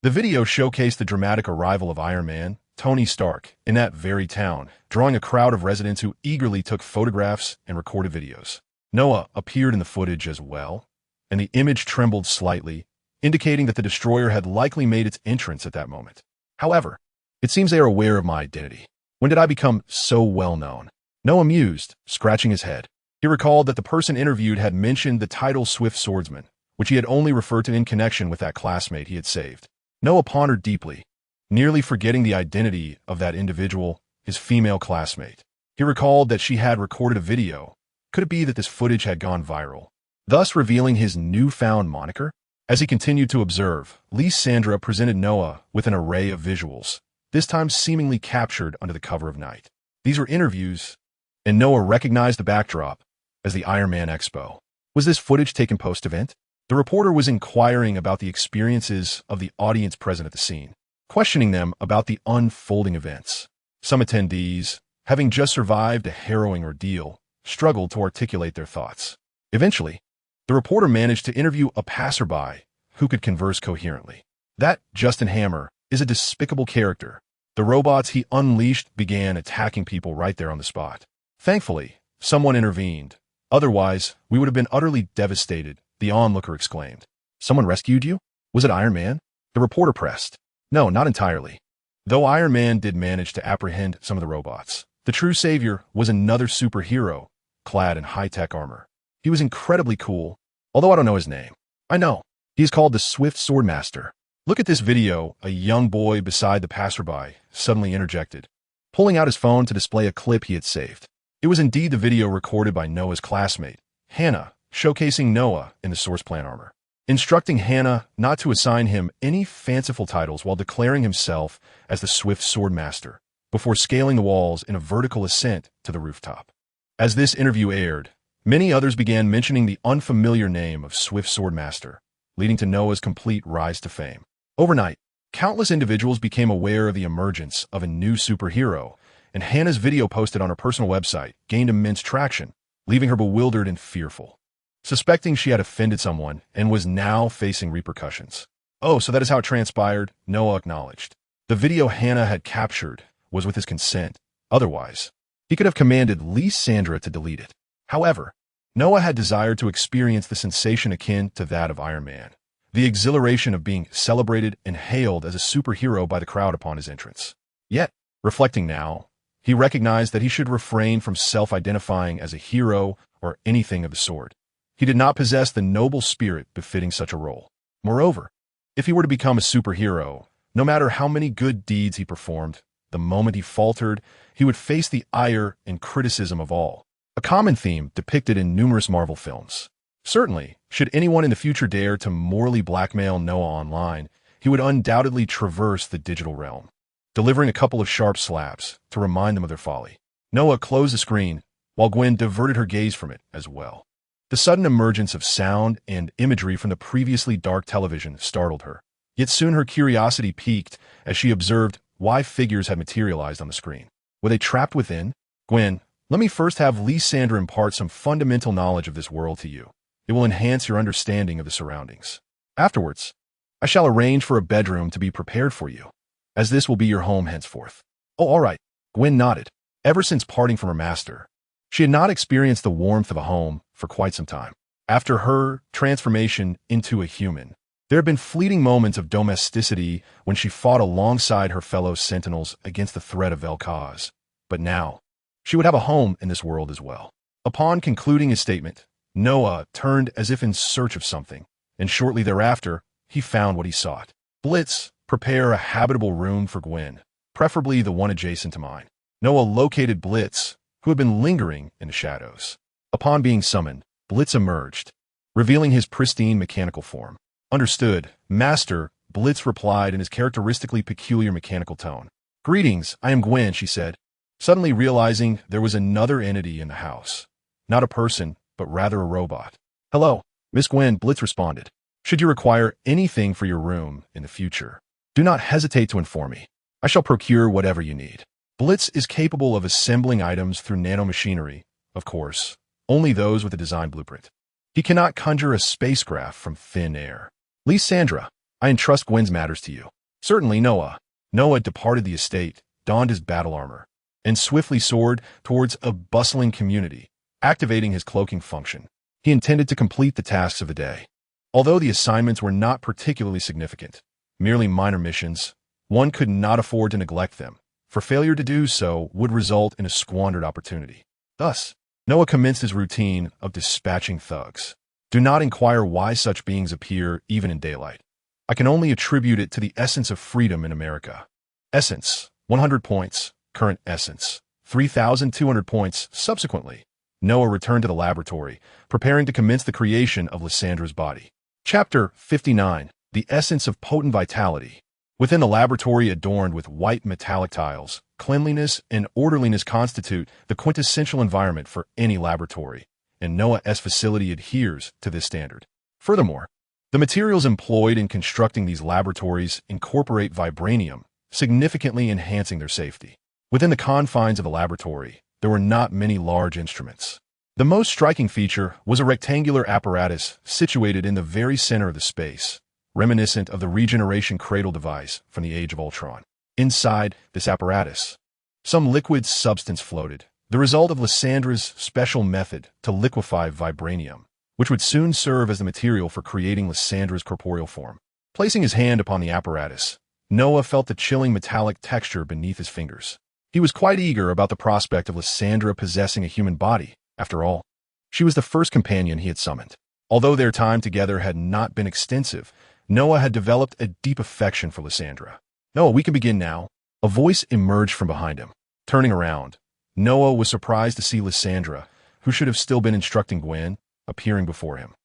The video showcased the dramatic arrival of Iron Man, Tony Stark, in that very town, drawing a crowd of residents who eagerly took photographs and recorded videos. Noah appeared in the footage as well, and the image trembled slightly, indicating that the destroyer had likely made its entrance at that moment. "However, it seems they are aware of my identity. When did I become so well known?" Noah mused, scratching his head. He recalled that the person interviewed had mentioned the title Swift Swordsman, which he had only referred to in connection with that classmate he had saved. Noah pondered deeply, nearly forgetting the identity of that individual, his female classmate. He recalled that she had recorded a video. Could it be that this footage had gone viral, thus revealing his newfound moniker? As he continued to observe, Lysandra presented Noah with an array of visuals, this time seemingly captured under the cover of night. These were interviews, and Noah recognized the backdrop as the Iron Man Expo. Was this footage taken post-event? The reporter was inquiring about the experiences of the audience present at the scene, questioning them about the unfolding events. Some attendees, having just survived a harrowing ordeal, struggled to articulate their thoughts. Eventually, the reporter managed to interview a passerby who could converse coherently. That Justin Hammer is a despicable character. The robots he unleashed began attacking people right there on the spot. Thankfully, someone intervened. Otherwise, we would have been utterly devastated, the onlooker exclaimed. "Someone rescued you? Was it Iron Man?" The reporter pressed. "No, not entirely. Though Iron Man did manage to apprehend some of the robots, the true savior was another superhero, clad in high-tech armor. He was incredibly cool, although I don't know his name." "I know. He is called the Swift Swordmaster." "Look at this video," a young boy beside the passerby suddenly interjected, pulling out his phone to display a clip he had saved. It was indeed the video recorded by Noah's classmate, Hannah, showcasing Noah in the source plant armor, instructing Hannah not to assign him any fanciful titles while declaring himself as the Swift Swordmaster, before scaling the walls in a vertical ascent to the rooftop. As this interview aired, many others began mentioning the unfamiliar name of Swift Swordmaster, leading to Noah's complete rise to fame. Overnight, countless individuals became aware of the emergence of a new superhero, and Hannah's video posted on her personal website gained immense traction, leaving her bewildered and fearful, suspecting she had offended someone and was now facing repercussions. "Oh, so that is how it transpired," Noah acknowledged. The video Hannah had captured was with his consent. Otherwise, he could have commanded Lysandra to delete it. However, Noah had desired to experience the sensation akin to that of Iron Man, the exhilaration of being celebrated and hailed as a superhero by the crowd upon his entrance. Yet, reflecting now, he recognized that he should refrain from self-identifying as a hero or anything of the sort. He did not possess the noble spirit befitting such a role. Moreover, if he were to become a superhero, no matter how many good deeds he performed, the moment he faltered, he would face the ire and criticism of all, a common theme depicted in numerous Marvel films. Certainly, should anyone in the future dare to morally blackmail Noah online, he would undoubtedly traverse the digital realm, delivering a couple of sharp slaps to remind them of their folly. Noah closed the screen, while Gwen diverted her gaze from it as well. The sudden emergence of sound and imagery from the previously dark television startled her. Yet soon her curiosity piqued as she observed why figures had materialized on the screen. Were they trapped within? Gwen, let me first have Lysandra impart some fundamental knowledge of this world to you. It will enhance your understanding of the surroundings. Afterwards, I shall arrange for a bedroom to be prepared for you, as this will be your home henceforth. Oh, all right. Gwen nodded. Ever since parting from her master, she had not experienced the warmth of a home for quite some time. After her transformation into a human, there had been fleeting moments of domesticity when she fought alongside her fellow sentinels against the threat of Vel'Koz. But now, she would have a home in this world as well. Upon concluding his statement, Noah turned as if in search of something, and shortly thereafter, he found what he sought. Blitz, prepare a habitable room for Gwen, preferably the one adjacent to mine. Noah located Blitz, who had been lingering in the shadows. Upon being summoned, Blitz emerged, revealing his pristine mechanical form. Understood, Master, Blitz replied in his characteristically peculiar mechanical tone. Greetings, I am Gwen, she said, suddenly realizing there was another entity in the house. Not a person, but rather a robot. Hello, Miss Gwen, Blitz responded. Should you require anything for your room in the future, do not hesitate to inform me. I shall procure whatever you need. Blitz is capable of assembling items through nanomachinery, of course, only those with a design blueprint. He cannot conjure a spacecraft from thin air. Lysandra, I entrust Gwen's matters to you. Certainly, Noah. Noah departed the estate, donned his battle armor, and swiftly soared towards a bustling community, activating his cloaking function. He intended to complete the tasks of the day. Although the assignments were not particularly significant, merely minor missions, one could not afford to neglect them, for failure to do so would result in a squandered opportunity. Thus, Noah commenced his routine of dispatching thugs. Do not inquire why such beings appear even in daylight. I can only attribute it to the essence of freedom in America. Essence, 100 points. Current essence, 3,200 points. Subsequently, Noah returned to the laboratory, preparing to commence the creation of Lysandra's body. Chapter 59. The Essence of Potent Vitality. Within the laboratory adorned with white metallic tiles, cleanliness and orderliness constitute the quintessential environment for any laboratory, and Noah's facility adheres to this standard. Furthermore, the materials employed in constructing these laboratories incorporate vibranium, significantly enhancing their safety. Within the confines of the laboratory, there were not many large instruments. The most striking feature was a rectangular apparatus situated in the very center of the space, reminiscent of the regeneration cradle device from the Age of Ultron. Inside this apparatus, some liquid substance floated, the result of Lysandra's special method to liquefy vibranium, which would soon serve as the material for creating Lysandra's corporeal form. Placing his hand upon the apparatus, Noah felt the chilling metallic texture beneath his fingers. He was quite eager about the prospect of Lysandra possessing a human body. After all, she was the first companion he had summoned. Although their time together had not been extensive, Noah had developed a deep affection for Lysandra. Noah, we can begin now. A voice emerged from behind him. Turning around, Noah was surprised to see Lysandra, who should have still been instructing Gwen, appearing before him.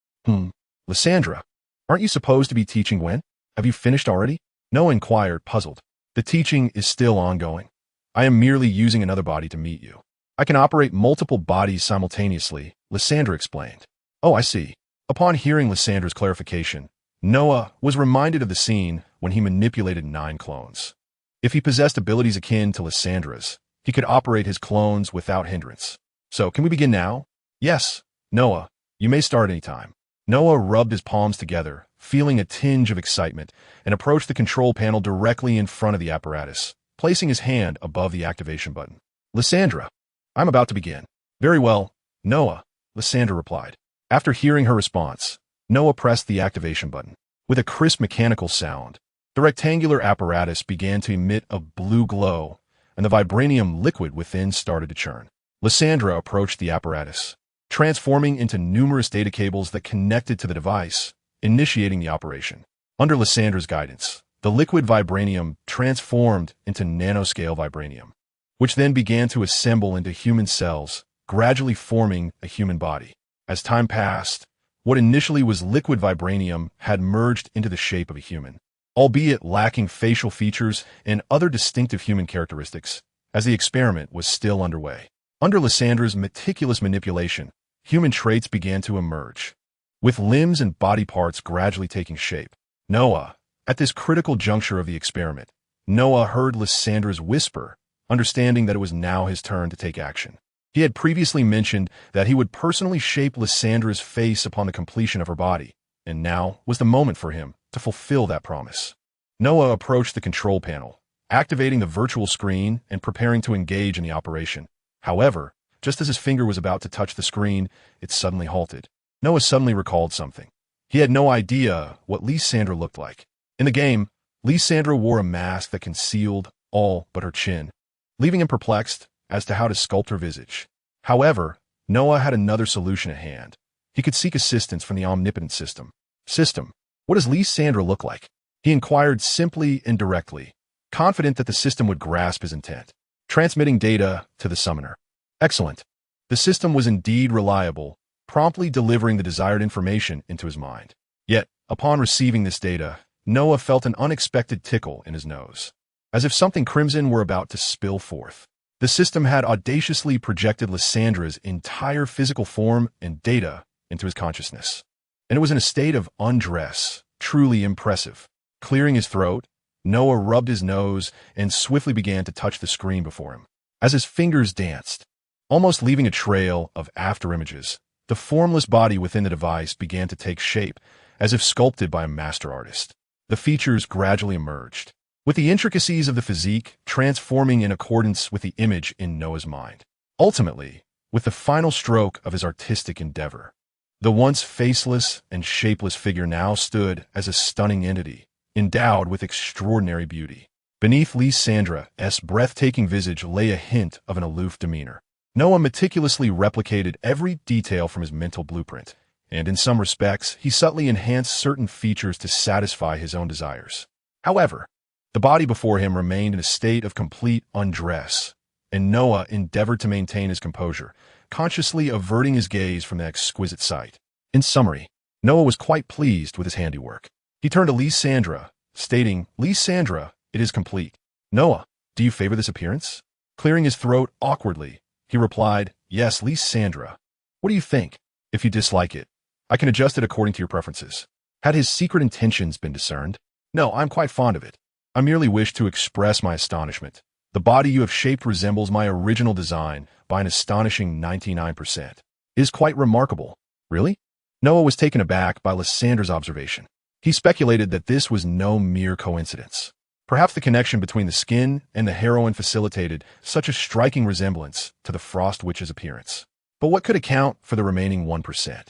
Lysandra, aren't you supposed to be teaching Gwen? Have you finished already? Noah inquired, puzzled. The teaching is still ongoing. I am merely using another body to meet you. I can operate multiple bodies simultaneously, Lysandra explained. Oh, I see. Upon hearing Lysandra's clarification, Noah was reminded of the scene when he manipulated 9 clones. If he possessed abilities akin to Lysandra's, he could operate his clones without hindrance. So, can we begin now? Yes, Noah, you may start any time. Noah rubbed his palms together, feeling a tinge of excitement, and approached the control panel directly in front of the apparatus, placing his hand above the activation button. Lysandra, I'm about to begin. Very well, Noah, Lysandra replied. After hearing her response, Noah pressed the activation button. With a crisp mechanical sound, the rectangular apparatus began to emit a blue glow, and the vibranium liquid within started to churn. Lysandra approached the apparatus, transforming into numerous data cables that connected to the device, initiating the operation. Under Lysandra's guidance, the liquid vibranium transformed into nanoscale vibranium, which then began to assemble into human cells, gradually forming a human body. As time passed, what initially was liquid vibranium had merged into the shape of a human, albeit lacking facial features and other distinctive human characteristics, as the experiment was still underway. Under Lyssandra's meticulous manipulation, human traits began to emerge, with limbs and body parts gradually taking shape. Noah, at this critical juncture of the experiment, Noah heard Lyssandra's whisper, understanding that it was now his turn to take action. He had previously mentioned that he would personally shape Lyssandra's face upon the completion of her body, and now was the moment for him to fulfill that promise. Noah approached the control panel, activating the virtual screen and preparing to engage in the operation. However, just as his finger was about to touch the screen, it suddenly halted. Noah suddenly recalled something. He had no idea what Lysandra looked like. In the game, Lysandra wore a mask that concealed all but her chin, leaving him perplexed as to how to sculpt her visage. However, Noah had another solution at hand. He could seek assistance from the omnipotent system. System, what does Lysandra look like? He inquired simply and directly, confident that the system would grasp his intent. Transmitting data to the summoner. Excellent. The system was indeed reliable, promptly delivering the desired information into his mind. Yet, upon receiving this data, Noah felt an unexpected tickle in his nose, as if something crimson were about to spill forth. The system had audaciously projected Lysandra's entire physical form and data into his consciousness, and it was in a state of undress, truly impressive. Clearing his throat, Noah rubbed his nose and swiftly began to touch the screen before him. As his fingers danced, almost leaving a trail of afterimages, the formless body within the device began to take shape, as if sculpted by a master artist. The features gradually emerged, with the intricacies of the physique transforming in accordance with the image in Noah's mind. Ultimately, with the final stroke of his artistic endeavor, the once faceless and shapeless figure now stood as a stunning entity, endowed with extraordinary beauty. Beneath Lysandra's breathtaking visage lay a hint of an aloof demeanor. Noah meticulously replicated every detail from his mental blueprint, and in some respects, he subtly enhanced certain features to satisfy his own desires. However, the body before him remained in a state of complete undress, and Noah endeavored to maintain his composure, consciously averting his gaze from the exquisite sight. In summary, Noah was quite pleased with his handiwork. He turned to Lysandra, stating, "Lysandra, it is complete." "Noah, do you favor this appearance?" Clearing his throat awkwardly, he replied, "Yes, Lysandra. What do you think? If you dislike it, I can adjust it according to your preferences." Had his secret intentions been discerned? "No, I'm quite fond of it. I merely wish to express my astonishment. The body you have shaped resembles my original design by an astonishing 99%. It is quite remarkable." "Really?" Noah was taken aback by Lysandra's observation. He speculated that this was no mere coincidence. Perhaps the connection between the skin and the heroine facilitated such a striking resemblance to the Frost Witch's appearance. But what could account for the remaining 1%?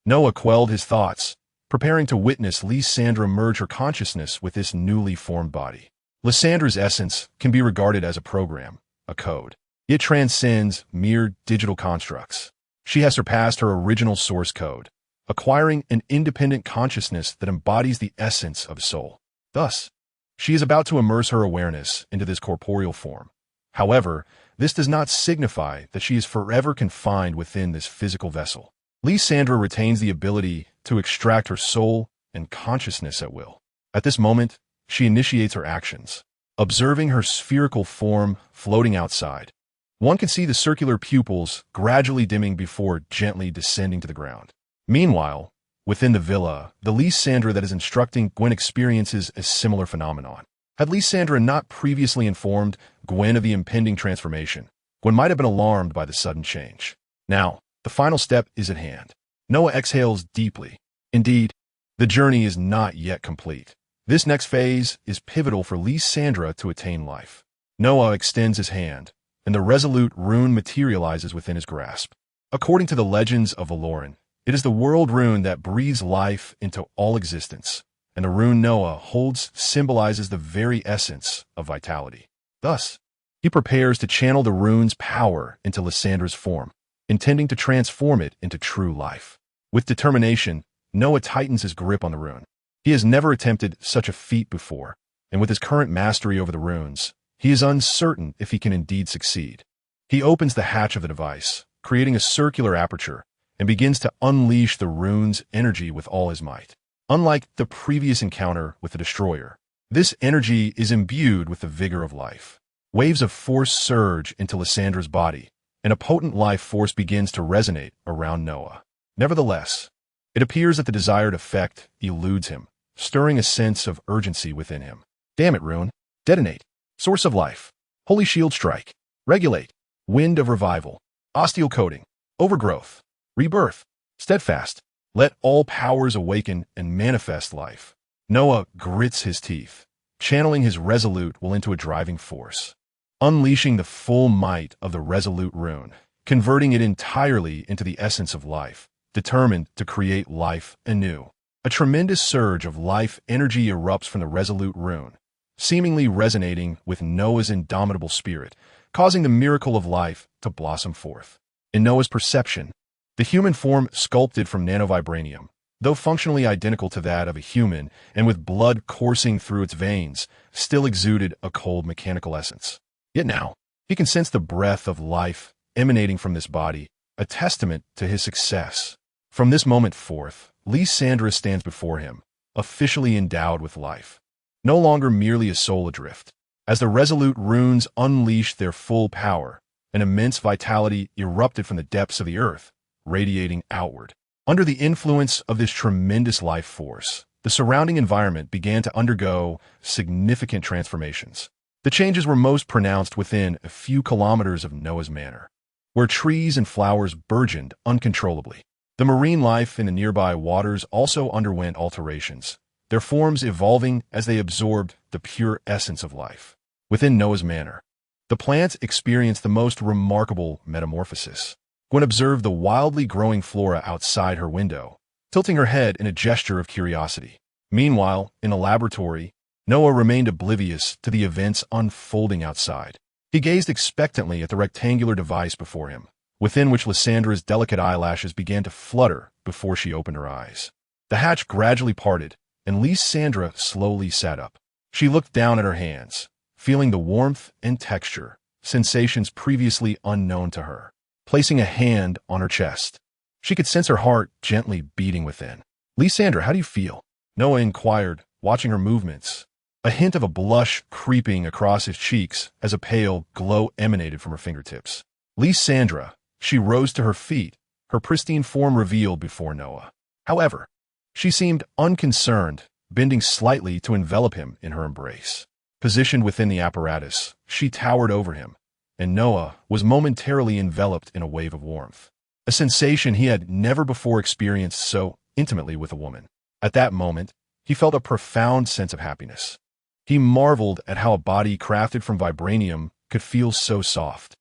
Noah quelled his thoughts, preparing to witness Lysandra merge her consciousness with this newly formed body. Lysandra's essence can be regarded as a program, a code. It transcends mere digital constructs. She has surpassed her original source code, acquiring an independent consciousness that embodies the essence of soul. Thus, she is about to immerse her awareness into this corporeal form. However, this does not signify that she is forever confined within this physical vessel. Lysandra retains the ability to extract her soul and consciousness at will. At this moment, she initiates her actions, observing her spherical form floating outside. One can see the circular pupils gradually dimming before gently descending to the ground. Meanwhile, within the villa, the Lysandra that is instructing Gwen experiences a similar phenomenon. Had Lysandra not previously informed Gwen of the impending transformation, Gwen might have been alarmed by the sudden change. Now, the final step is at hand. Noah exhales deeply. Indeed, the journey is not yet complete. This next phase is pivotal for Lysandra to attain life. Noah extends his hand, and the resolute rune materializes within his grasp. According to the legends of Valoran, it is the world rune that breathes life into all existence, and the rune Noah holds symbolizes the very essence of vitality. Thus, he prepares to channel the rune's power into Lysandra's form, intending to transform it into true life. With determination, Noah tightens his grip on the rune. He has never attempted such a feat before, and with his current mastery over the runes, he is uncertain if he can indeed succeed. He opens the hatch of the device, creating a circular aperture, and begins to unleash the rune's energy with all his might. Unlike the previous encounter with the Destroyer, this energy is imbued with the vigor of life. Waves of force surge into Lysandra's body, and a potent life force begins to resonate around Noah. Nevertheless, it appears that the desired effect eludes him, stirring a sense of urgency within him. Damn it, Rune. Detonate. Source of life. Holy shield strike. Regulate. Wind of revival. Osteal coating. Overgrowth. Rebirth. Steadfast. Let all powers awaken and manifest life. Noah grits his teeth, channeling his resolute will into a driving force, unleashing the full might of the resolute rune, converting it entirely into the essence of life, determined to create life anew. A tremendous surge of life energy erupts from the resolute rune, seemingly resonating with Noah's indomitable spirit, causing the miracle of life to blossom forth. In Noah's perception, the human form sculpted from nanovibranium, though functionally identical to that of a human and with blood coursing through its veins, still exuded a cold mechanical essence. Yet now, he can sense the breath of life emanating from this body, a testament to his success. From this moment forth, Lysandra stands before him, officially endowed with life, no longer merely a soul adrift. As the resolute runes unleashed their full power, an immense vitality erupted from the depths of the earth, radiating outward. Under the influence of this tremendous life force, the surrounding environment began to undergo significant transformations. The changes were most pronounced within a few kilometers of Noah's manor, where trees and flowers burgeoned uncontrollably. The marine life in the nearby waters also underwent alterations, their forms evolving as they absorbed the pure essence of life. Within Noah's manor, the plants experienced the most remarkable metamorphosis. Gwen observed the wildly growing flora outside her window, tilting her head in a gesture of curiosity. Meanwhile, in a laboratory, Noah remained oblivious to the events unfolding outside. He gazed expectantly at the rectangular device before him, within which Lysandra's delicate eyelashes began to flutter before she opened her eyes. The hatch gradually parted, and Lysandra slowly sat up. She looked down at her hands, feeling the warmth and texture, sensations previously unknown to her. Placing a hand on her chest, she could sense her heart gently beating within. "Lysandra, how do you feel?" Noah inquired, watching her movements, a hint of a blush creeping across his cheeks as a pale glow emanated from her fingertips. Lysandra, she rose to her feet, her pristine form revealed before Noah. However, she seemed unconcerned, bending slightly to envelop him in her embrace. Positioned within the apparatus, she towered over him, and Noah was momentarily enveloped in a wave of warmth, a sensation he had never before experienced so intimately with a woman. At that moment, he felt a profound sense of happiness. He marveled at how a body crafted from vibranium could feel so soft.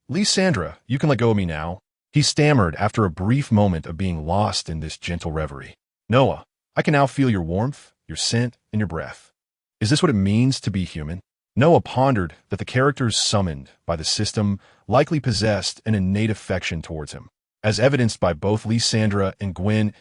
Lysandra, you can let go of me now," he stammered after a brief moment of being lost in this gentle reverie. "Noah, I can now feel your warmth, your scent, and your breath. Is this what it means to be human?" Noah pondered that the characters summoned by the system likely possessed an innate affection towards him, as evidenced by both Lysandra and Gwen's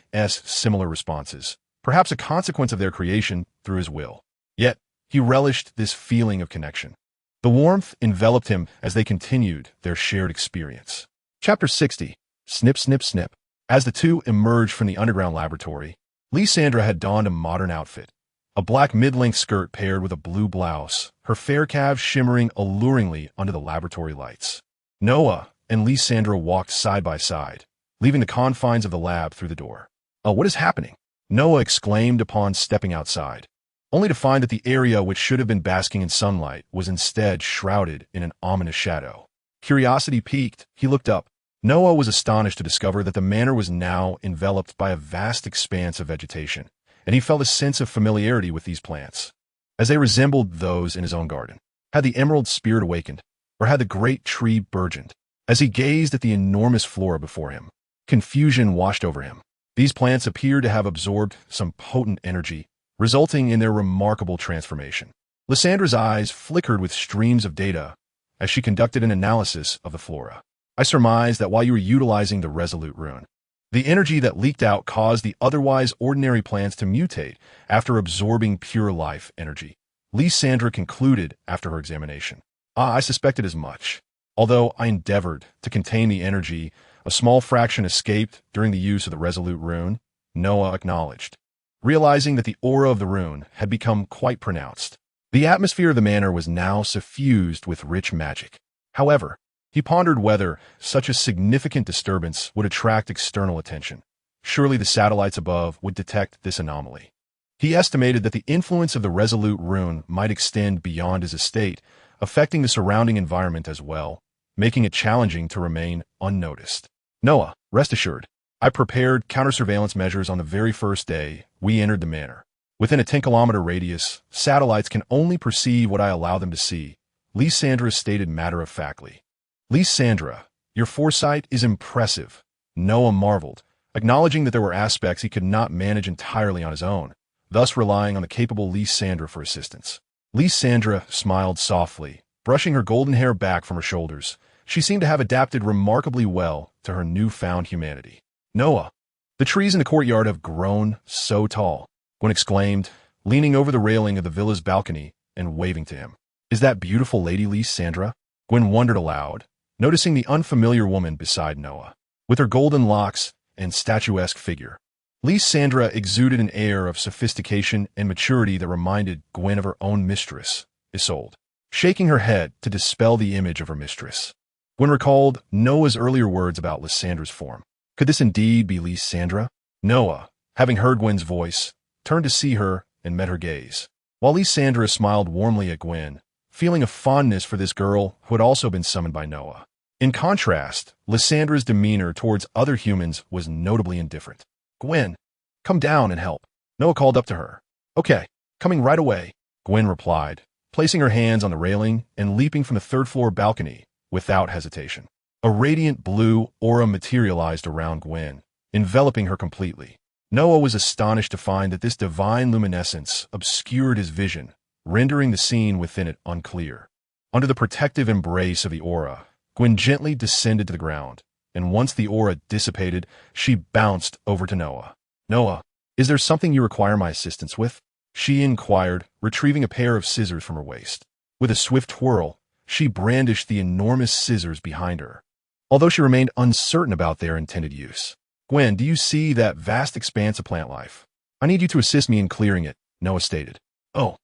similar responses, perhaps a consequence of their creation through his will. Yet, he relished this feeling of connection. The warmth enveloped him as they continued their shared experience. Chapter 60. Snip, Snip, Snip. As the two emerged from the underground laboratory, Lysandra had donned a modern outfit, a black mid-length skirt paired with a blue blouse, her fair calves shimmering alluringly under the laboratory lights. Noah and Lysandra walked side by side, leaving the confines of the lab through the door. "Oh, what is happening?" Noah exclaimed upon stepping outside, only to find that the area which should have been basking in sunlight was instead shrouded in an ominous shadow. Curiosity piqued, he looked up. Noah was astonished to discover that the manor was now enveloped by a vast expanse of vegetation, and he felt a sense of familiarity with these plants, as they resembled those in his own garden. Had the emerald spirit awakened, or had the great tree burgeoned? As he gazed at the enormous flora before him, confusion washed over him. These plants appeared to have absorbed some potent energy, resulting in their remarkable transformation. Lysandra's eyes flickered with streams of data as she conducted an analysis of the flora. "I surmise that while you were utilizing the resolute rune, the energy that leaked out caused the otherwise ordinary plants to mutate after absorbing pure life energy," Lysandra concluded after her examination. "I suspected as much. Although I endeavored to contain the energy, a small fraction escaped during the use of the resolute rune," Noah acknowledged, realizing that the aura of the rune had become quite pronounced. The atmosphere of the manor was now suffused with rich magic. However, He pondered whether such a significant disturbance would attract external attention. Surely the satellites above would detect this anomaly. He estimated that the influence of the Resolute rune might extend beyond his estate, affecting the surrounding environment as well, making it challenging to remain unnoticed. Noah, rest assured, I prepared counter-surveillance measures on the very first day we entered the manor. Within a 10-kilometer radius, satellites can only perceive what I allow them to see, Lysandra stated matter-of-factly. Lysandra, your foresight is impressive, Noah marveled, acknowledging that there were aspects he could not manage entirely on his own, thus relying on the capable Lysandra for assistance. Lysandra smiled softly, brushing her golden hair back from her shoulders. She seemed to have adapted remarkably well to her newfound humanity. Noah, the trees in the courtyard have grown so tall, Gwen exclaimed, leaning over the railing of the villa's balcony and waving to him. Is that beautiful Lady Lysandra? Gwen wondered aloud, noticing the unfamiliar woman beside Noah, with her golden locks and statuesque figure. Lysandra exuded an air of sophistication and maturity that reminded Gwen of her own mistress, Isolde, shaking her head to dispel the image of her mistress. Gwen recalled Noah's earlier words about Lysandra's form. Could this indeed be Lysandra? Noah, having heard Gwen's voice, turned to see her and met her gaze. While Lysandra smiled warmly at Gwen, feeling a fondness for this girl who had also been summoned by Noah. In contrast, Lysandra's demeanor towards other humans was notably indifferent. Gwen, come down and help, Noah called up to her. Okay, coming right away, Gwen replied, placing her hands on the railing and leaping from the third-floor balcony without hesitation. A radiant blue aura materialized around Gwen, enveloping her completely. Noah was astonished to find that this divine luminescence obscured his vision, rendering the scene within it unclear. Under the protective embrace of the aura, Gwen gently descended to the ground, and once the aura dissipated, she bounced over to Noah. Noah, is there something you require my assistance with? She inquired, retrieving a pair of scissors from her waist. With a swift twirl, she brandished the enormous scissors behind her, although she remained uncertain about their intended use. Gwen, do you see that vast expanse of plant life? I need you to assist me in clearing it, Noah stated. Oh,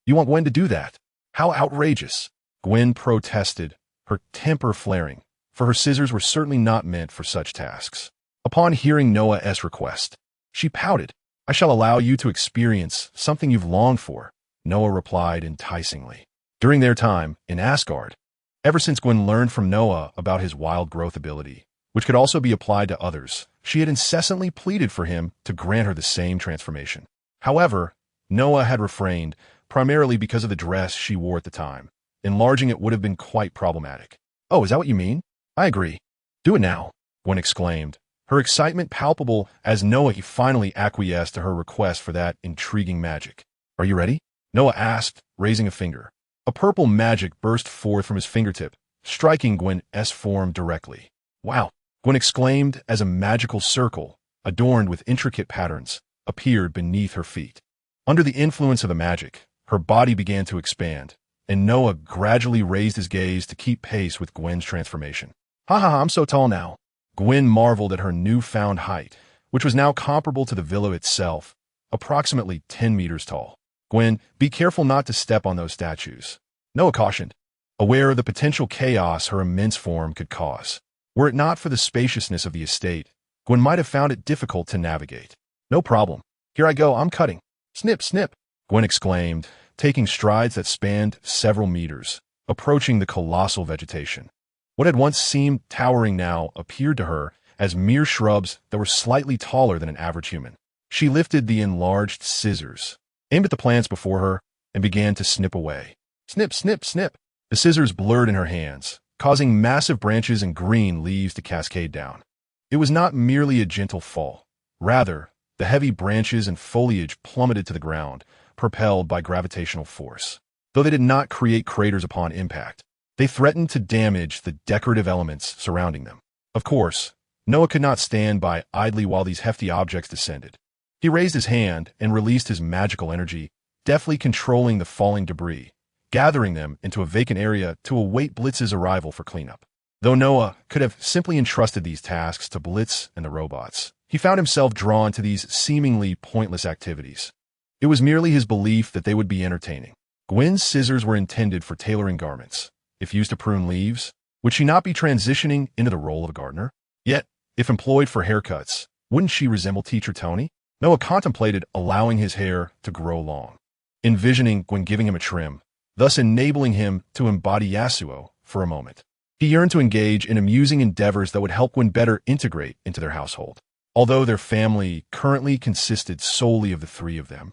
you want Gwen to do that? How outrageous! Gwen protested, her temper flaring, for her scissors were certainly not meant for such tasks. Upon hearing Noah's request, she pouted. I shall allow you to experience something you've longed for, Noah replied enticingly. During their time in Asgard, ever since Gwen learned from Noah about his wild growth ability, which could also be applied to others, she had incessantly pleaded for him to grant her the same transformation. However, Noah had refrained, primarily because of the dress she wore at the time. Enlarging it would have been quite problematic. Oh, is that what you mean? I agree. Do it now, Gwen exclaimed, her excitement palpable as Noah finally acquiesced to her request for that intriguing magic. Are you ready? Noah asked, raising a finger. A purple magic burst forth from his fingertip, striking Gwen's form directly. Wow, Gwen exclaimed as a magical circle, adorned with intricate patterns, appeared beneath her feet. Under the influence of the magic, her body began to expand, and Noah gradually raised his gaze to keep pace with Gwen's transformation. Ha ha ha, I'm so tall now. Gwen marveled at her newfound height, which was now comparable to the villa itself, approximately 10 meters tall. Gwen, be careful not to step on those statues, Noah cautioned, aware of the potential chaos her immense form could cause. Were it not for the spaciousness of the estate, Gwen might have found it difficult to navigate. No problem. Here I go, I'm cutting. Snip, snip, Gwen exclaimed, taking strides that spanned several meters, approaching the colossal vegetation. What had once seemed towering now appeared to her as mere shrubs that were slightly taller than an average human. She lifted the enlarged scissors, aimed at the plants before her, and began to snip away. Snip, snip, snip. The scissors blurred in her hands, causing massive branches and green leaves to cascade down. It was not merely a gentle fall. Rather, the heavy branches and foliage plummeted to the ground, propelled by gravitational force. Though they did not create craters upon impact, they threatened to damage the decorative elements surrounding them. Of course, Noah could not stand by idly while these hefty objects descended. He raised his hand and released his magical energy, deftly controlling the falling debris, gathering them into a vacant area to await Blitz's arrival for cleanup. Though Noah could have simply entrusted these tasks to Blitz and the robots, he found himself drawn to these seemingly pointless activities. It was merely his belief that they would be entertaining. Gwen's scissors were intended for tailoring garments. If used to prune leaves, Would she not be transitioning into the role of a gardener? Yet, if employed for haircuts, wouldn't she resemble teacher Tony? Noah contemplated allowing his hair to grow long, envisioning Gwen giving him a trim, thus enabling him to embody Yasuo for a moment. He yearned to engage in amusing endeavors that would help Gwen better integrate into their household. Although their family currently consisted solely of the three of them,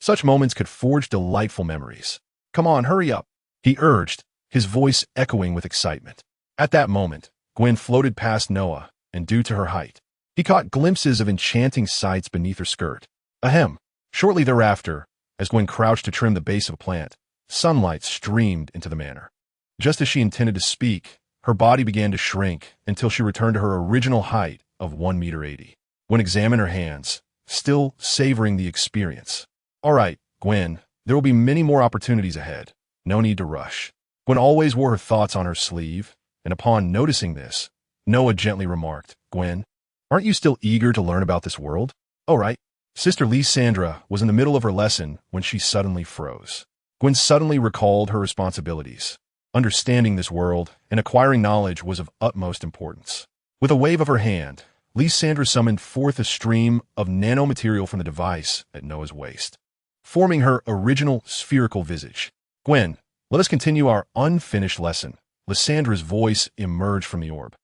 such moments could forge delightful memories. "Come on, hurry up," he urged, his voice echoing with excitement. At that moment, Gwen floated past Noah, and due to her height, he caught glimpses of enchanting sights beneath her skirt. Ahem. Shortly thereafter, as Gwen crouched to trim the base of a plant, sunlight streamed into the manor. Just as she intended to speak, her body began to shrink until she returned to her original height of 1.80 meters. Gwen examined her hands, still savoring the experience. "All right, Gwen, there will be many more opportunities ahead. No need to rush." Gwen always wore her thoughts on her sleeve, and upon noticing this, Noah gently remarked, "Gwen, aren't you still eager to learn about this world?" "Oh, right." Sister Lysandra was in the middle of her lesson when she suddenly froze. Gwen suddenly recalled her responsibilities. Understanding this world and acquiring knowledge was of utmost importance. With a wave of her hand, Lysandra summoned forth a stream of nanomaterial from the device at Noah's waist, forming her original spherical visage. "Gwen, let us continue our unfinished lesson." Lysandra's voice emerged from the orb.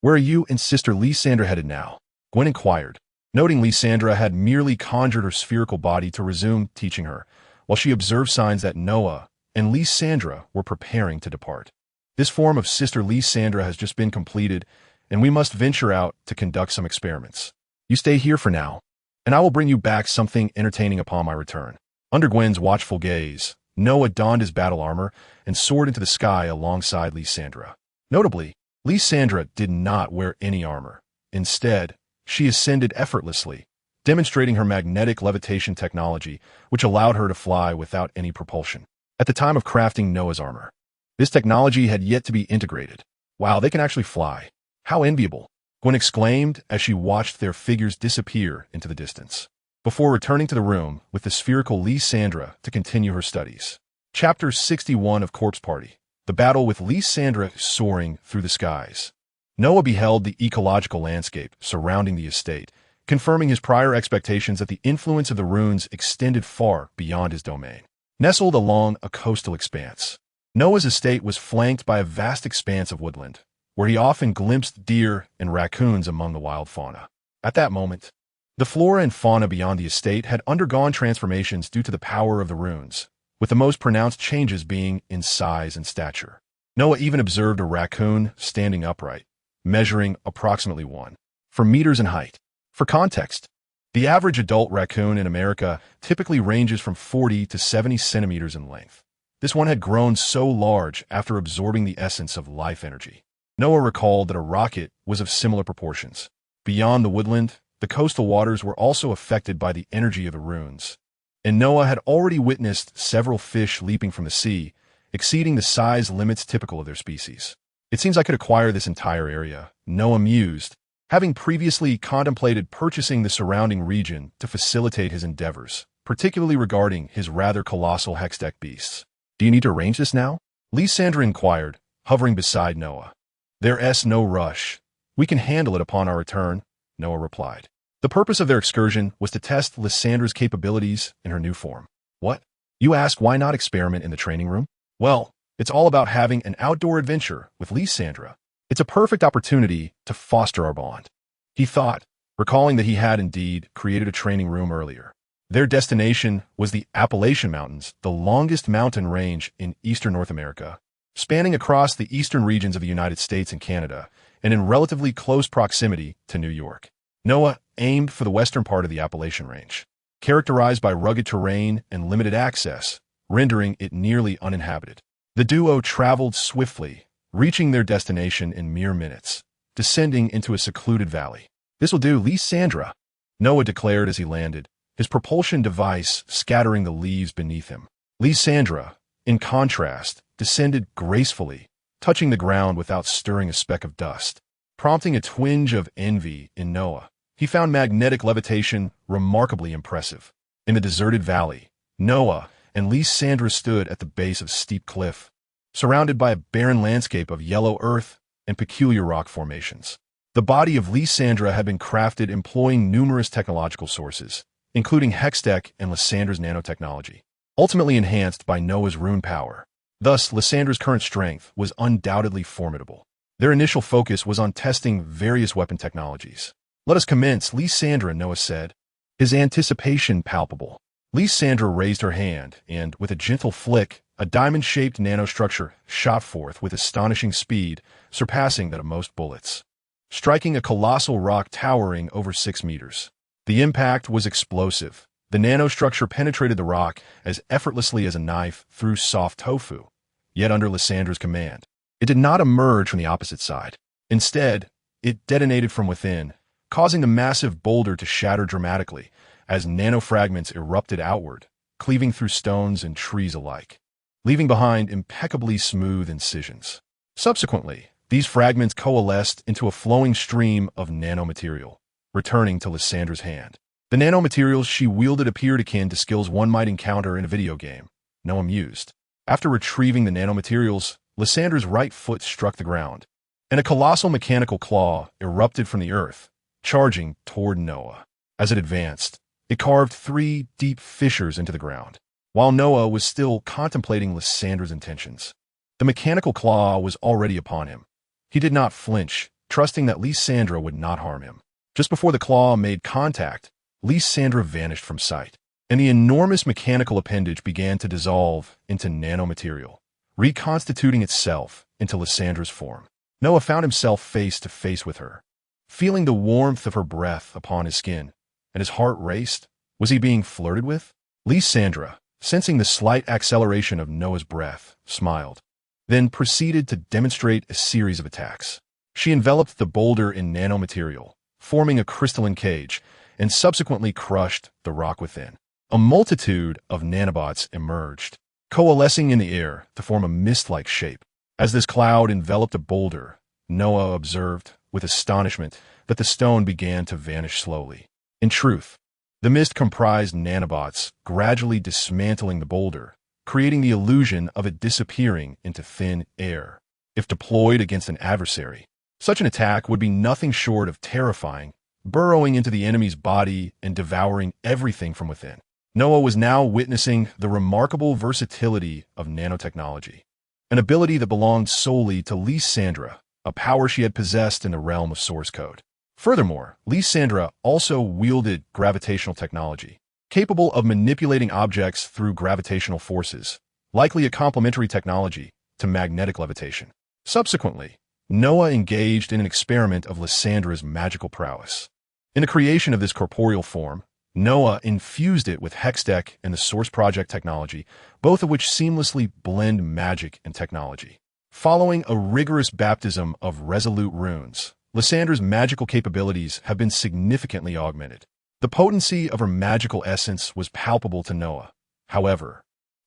Where are you and Sister Lysandra headed now?" Gwen inquired, noting Lysandra had merely conjured her spherical body to resume teaching her, while she observed signs that Noah and Lysandra were preparing to depart. "This form of Sister Lysandra has just been completed, and we must venture out to conduct some experiments. You stay here for now, and I will bring you back something entertaining upon my return." Under Gwen's watchful gaze, Noah donned his battle armor and soared into the sky alongside Lysandra. Notably, Lysandra did not wear any armor. Instead, she ascended effortlessly, demonstrating her magnetic levitation technology, which allowed her to fly without any propulsion. At the time of crafting Noah's armor, this technology had yet to be integrated. "Wow, they can actually fly. How enviable," Gwen exclaimed as she watched their figures disappear into the distance, before returning to the room with the spherical Lysandra to continue her studies. Chapter 61 of Corpse Party. The battle with Lysandra soaring through the skies. Noah beheld the ecological landscape surrounding the estate, confirming his prior expectations that the influence of the runes extended far beyond his domain. Nestled along a coastal expanse, Noah's estate was flanked by a vast expanse of woodland, where he often glimpsed deer and raccoons among the wild fauna. At that moment, the flora and fauna beyond the estate had undergone transformations due to the power of the runes, with the most pronounced changes being in size and stature. Noah even observed a raccoon standing upright, measuring approximately 1.4 meters in height. For context, the average adult raccoon in America typically ranges from 40 to 70 centimeters in length. This one had grown so large after absorbing the essence of life energy. Noah recalled that a rocket was of similar proportions. Beyond the woodland, the coastal waters were also affected by the energy of the runes, and Noah had already witnessed several fish leaping from the sea, exceeding the size limits typical of their species. "It seems I could acquire this entire area," Noah mused, having previously contemplated purchasing the surrounding region to facilitate his endeavors, particularly regarding his rather colossal hextech beasts. "Do you need to arrange this now?" Lysandra inquired, hovering beside Noah. "There's no rush. We can handle it upon our return," Noah replied. The purpose of their excursion was to test Lysandra's capabilities in her new form. "What? You ask why not experiment in the training room?" "Well, it's all about having an outdoor adventure with Lysandra. It's a perfect opportunity to foster our bond," he thought, recalling that he had indeed created a training room earlier. Their destination was the Appalachian Mountains, the longest mountain range in eastern North America, spanning across the eastern regions of the United States and Canada, and in relatively close proximity to New York. Noah aimed for the western part of the Appalachian Range, characterized by rugged terrain and limited access, rendering it nearly uninhabited. The duo traveled swiftly, reaching their destination in mere minutes, descending into a secluded valley. "This will do, Lysandra," Noah declared as he landed, his propulsion device scattering the leaves beneath him. Lysandra, in contrast, descended gracefully, touching the ground without stirring a speck of dust, prompting a twinge of envy in Noah. He found magnetic levitation remarkably impressive. In the deserted valley, Noah and Lysandra stood at the base of a steep cliff, surrounded by a barren landscape of yellow earth and peculiar rock formations. The body of Lysandra had been crafted employing numerous technological sources, including Hextech and Lysandra's nanotechnology, ultimately enhanced by Noah's rune power. Thus, Lysandra's current strength was undoubtedly formidable. Their initial focus was on testing various weapon technologies. "Let us commence, Lysandra," Noah said, his anticipation palpable. Lysandra raised her hand, and, with a gentle flick, a diamond-shaped nanostructure shot forth with astonishing speed, surpassing that of most bullets, striking a colossal rock towering over 6 meters. The impact was explosive. The nanostructure penetrated the rock as effortlessly as a knife through soft tofu, yet under Lysandra's command. It did not emerge from the opposite side. Instead, it detonated from within, causing the massive boulder to shatter dramatically as nanofragments erupted outward, cleaving through stones and trees alike, leaving behind impeccably smooth incisions. Subsequently, these fragments coalesced into a flowing stream of nanomaterial, returning to Lysandra's hand. The nanomaterials she wielded appeared akin to skills one might encounter in a video game, Noah mused. After retrieving the nanomaterials, Lysandra's right foot struck the ground, and a colossal mechanical claw erupted from the earth, charging toward Noah. As it advanced, it carved 3 deep fissures into the ground. While Noah was still contemplating Lysandra's intentions, the mechanical claw was already upon him. He did not flinch, trusting that Lysandra would not harm him. Just before the claw made contact, Lysandra vanished from sight, and the enormous mechanical appendage began to dissolve into nanomaterial, reconstituting itself into Lysandra's form. Noah found himself face to face with her, feeling the warmth of her breath upon his skin, and his heart raced. Was he being flirted with? Lysandra, sensing the slight acceleration of Noah's breath, smiled, then proceeded to demonstrate a series of attacks. She enveloped the boulder in nanomaterial, forming a crystalline cage, and subsequently crushed the rock within. A multitude of nanobots emerged, coalescing in the air to form a mist-like shape. As this cloud enveloped a boulder, Noah observed, with astonishment, that the stone began to vanish slowly. In truth, the mist comprised nanobots gradually dismantling the boulder, creating the illusion of it disappearing into thin air. If deployed against an adversary, such an attack would be nothing short of terrifying, burrowing into the enemy's body and devouring everything from within. Noah was now witnessing the remarkable versatility of nanotechnology, an ability that belonged solely to Lysandra, a power she had possessed in the realm of source code. Furthermore, Lysandra also wielded gravitational technology, capable of manipulating objects through gravitational forces, likely a complementary technology to magnetic levitation. Subsequently, Noah engaged in an experiment of Lysandra's magical prowess. In the creation of this corporeal form, Noah infused it with Hextech and the Source Project technology, both of which seamlessly blend magic and technology. Following a rigorous baptism of resolute runes, Lysandra's magical capabilities have been significantly augmented. The potency of her magical essence was palpable to Noah. However,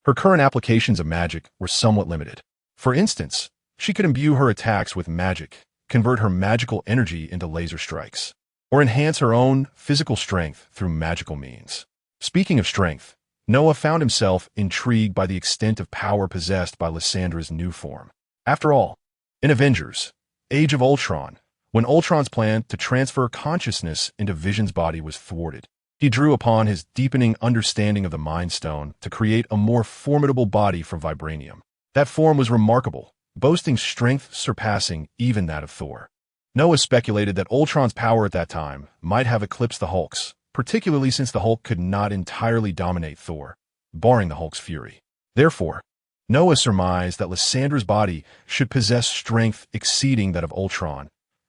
her current applications of magic were somewhat limited. For instance, she could imbue her attacks with magic, convert her magical energy into laser strikes, or enhance her own physical strength through magical means. Speaking of strength, Noah found himself intrigued by the extent of power possessed by Lysandra's new form. After all, in Avengers, Age of Ultron, when Ultron's plan to transfer consciousness into Vision's body was thwarted, he drew upon his deepening understanding of the Mind Stone to create a more formidable body from vibranium. That form was remarkable, boasting strength surpassing even that of Thor. Noah speculated that Ultron's power at that time might have eclipsed the Hulk's, particularly since the Hulk could not entirely dominate Thor, barring the Hulk's fury. Therefore, Noah surmised that Lysandra's body should possess strength exceeding that of Ultron,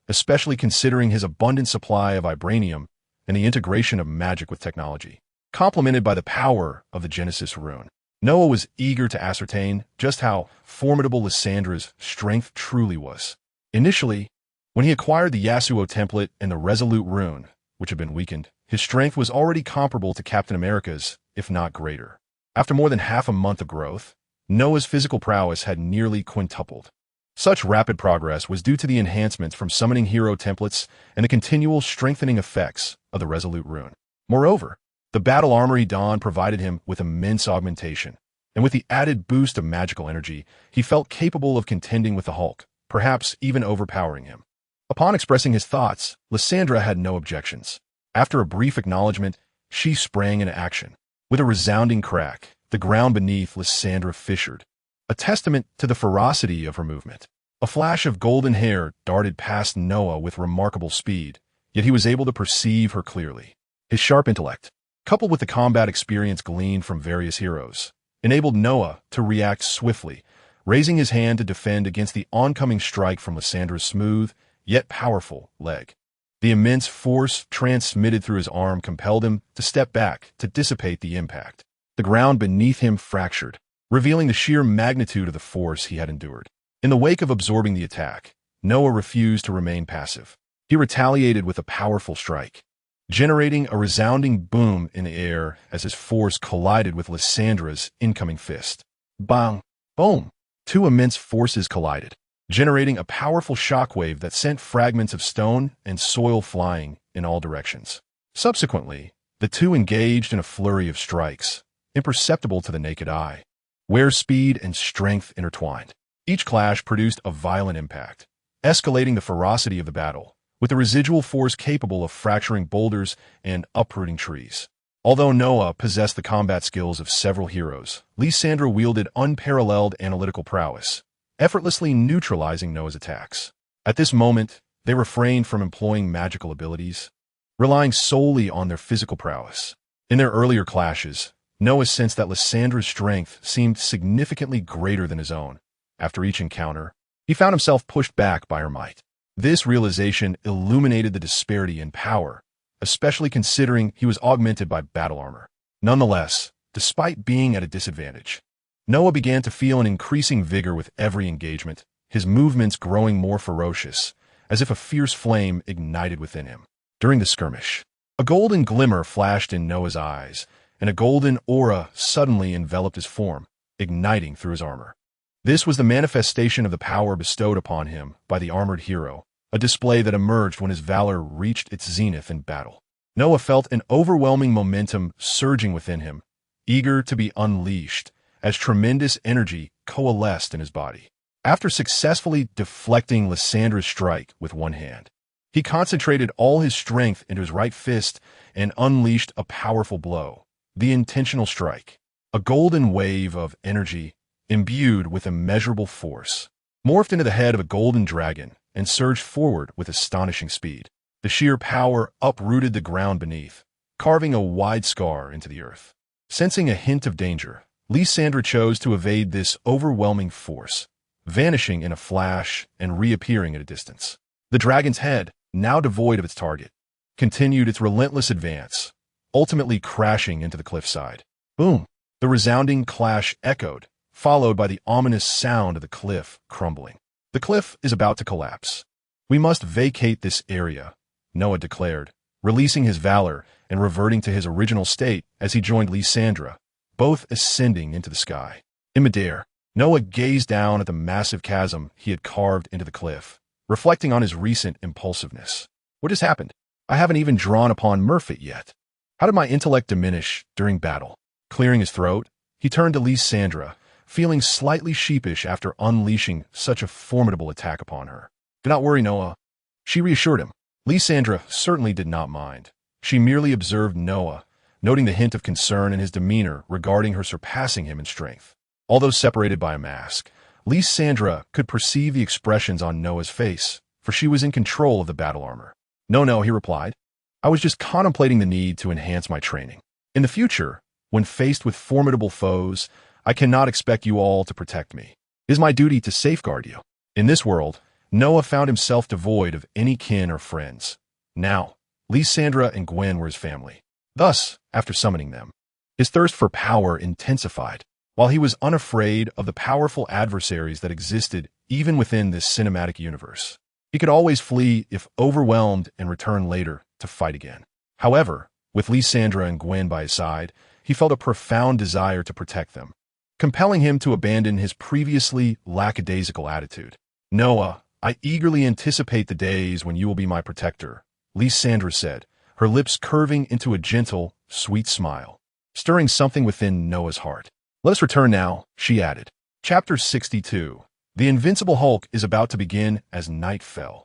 especially considering his abundant supply of vibranium and the integration of magic with technology, complemented by the power of the Genesis rune. Noah was eager to ascertain just how formidable Lysandra's strength truly was. Initially, when he acquired the Yasuo template and the Resolute rune, which had been weakened, his strength was already comparable to Captain America's, if not greater. After more than half a month of growth, Noah's physical prowess had nearly quintupled. Such rapid progress was due to the enhancements from summoning hero templates and the continual strengthening effects of the Resolute rune. Moreover, the Battle Armory Dawn provided him with immense augmentation, and with the added boost of magical energy, he felt capable of contending with the Hulk, perhaps even overpowering him. Upon expressing his thoughts, Lysandra had no objections. After a brief acknowledgement, she sprang into action. With a resounding crack, the ground beneath Lysandra fissured, a testament to the ferocity of her movement. A flash of golden hair darted past Noah with remarkable speed, yet he was able to perceive her clearly. His sharp intellect, coupled with the combat experience gleaned from various heroes, enabled Noah to react swiftly, raising his hand to defend against the oncoming strike from Lysandra's smooth, yet powerful, leg. The immense force transmitted through his arm compelled him to step back to dissipate the impact. The ground beneath him fractured, revealing the sheer magnitude of the force he had endured. In the wake of absorbing the attack, Noah refused to remain passive. He retaliated with a powerful strike, generating a resounding boom in the air as his force collided with Lysandra's incoming fist. Bang! Boom! Two immense forces collided, generating a powerful shockwave that sent fragments of stone and soil flying in all directions. Subsequently, the two engaged in a flurry of strikes, imperceptible to the naked eye, where speed and strength intertwined. Each clash produced a violent impact, escalating the ferocity of the battle, with the residual force capable of fracturing boulders and uprooting trees. Although Noah possessed the combat skills of several heroes, Lysandra wielded unparalleled analytical prowess, effortlessly neutralizing Noah's attacks. At this moment, they refrained from employing magical abilities, relying solely on their physical prowess. In their earlier clashes, Noah sensed that Lysandra's strength seemed significantly greater than his own. After each encounter, he found himself pushed back by her might. This realization illuminated the disparity in power, especially considering he was augmented by battle armor. Nonetheless, despite being at a disadvantage, Noah began to feel an increasing vigor with every engagement, his movements growing more ferocious, as if a fierce flame ignited within him. During the skirmish, a golden glimmer flashed in Noah's eyes, and a golden aura suddenly enveloped his form, igniting through his armor. This was the manifestation of the power bestowed upon him by the armored hero, a display that emerged when his valor reached its zenith in battle. Noah felt an overwhelming momentum surging within him, eager to be unleashed, as tremendous energy coalesced in his body. After successfully deflecting Lysandra's strike with one hand, he concentrated all his strength into his right fist and unleashed a powerful blow, the intentional strike. A golden wave of energy, imbued with immeasurable force, morphed into the head of a golden dragon and surged forward with astonishing speed. The sheer power uprooted the ground beneath, carving a wide scar into the earth. Sensing a hint of danger, Lysandra chose to evade this overwhelming force, vanishing in a flash and reappearing at a distance. The dragon's head, now devoid of its target, continued its relentless advance, ultimately crashing into the cliffside. Boom! The resounding clash echoed, followed by the ominous sound of the cliff crumbling. The cliff is about to collapse. We must vacate this area, Noah declared, releasing his valor and reverting to his original state as he joined Lysandra, both ascending into the sky. In midair, Noah gazed down at the massive chasm he had carved into the cliff, reflecting on his recent impulsiveness. What has happened? I haven't even drawn upon Murphy yet. How did my intellect diminish during battle? Clearing his throat, he turned to Lysandra, feeling slightly sheepish after unleashing such a formidable attack upon her. Do not worry, Noah, she reassured him. Lysandra certainly did not mind. She merely observed Noah, noting the hint of concern in his demeanor regarding her surpassing him in strength. Although separated by a mask, Lysandra could perceive the expressions on Noah's face, for she was in control of the battle armor. No, he replied. I was just contemplating the need to enhance my training. In the future, when faced with formidable foes, I cannot expect you all to protect me. It is my duty to safeguard you. In this world, Noah found himself devoid of any kin or friends. Now, Lysandra and Gwen were his family. Thus, after summoning them, his thirst for power intensified, while he was unafraid of the powerful adversaries that existed even within this cinematic universe. He could always flee if overwhelmed and return later to fight again. However, with Lysandra and Gwen by his side, he felt a profound desire to protect them, compelling him to abandon his previously lackadaisical attitude. Noah, I eagerly anticipate the days when you will be my protector, Lysandra said, her lips curving into a gentle, sweet smile, stirring something within Noah's heart. Let us return now, she added. Chapter 62. The Invincible Hulk is about to begin as night fell.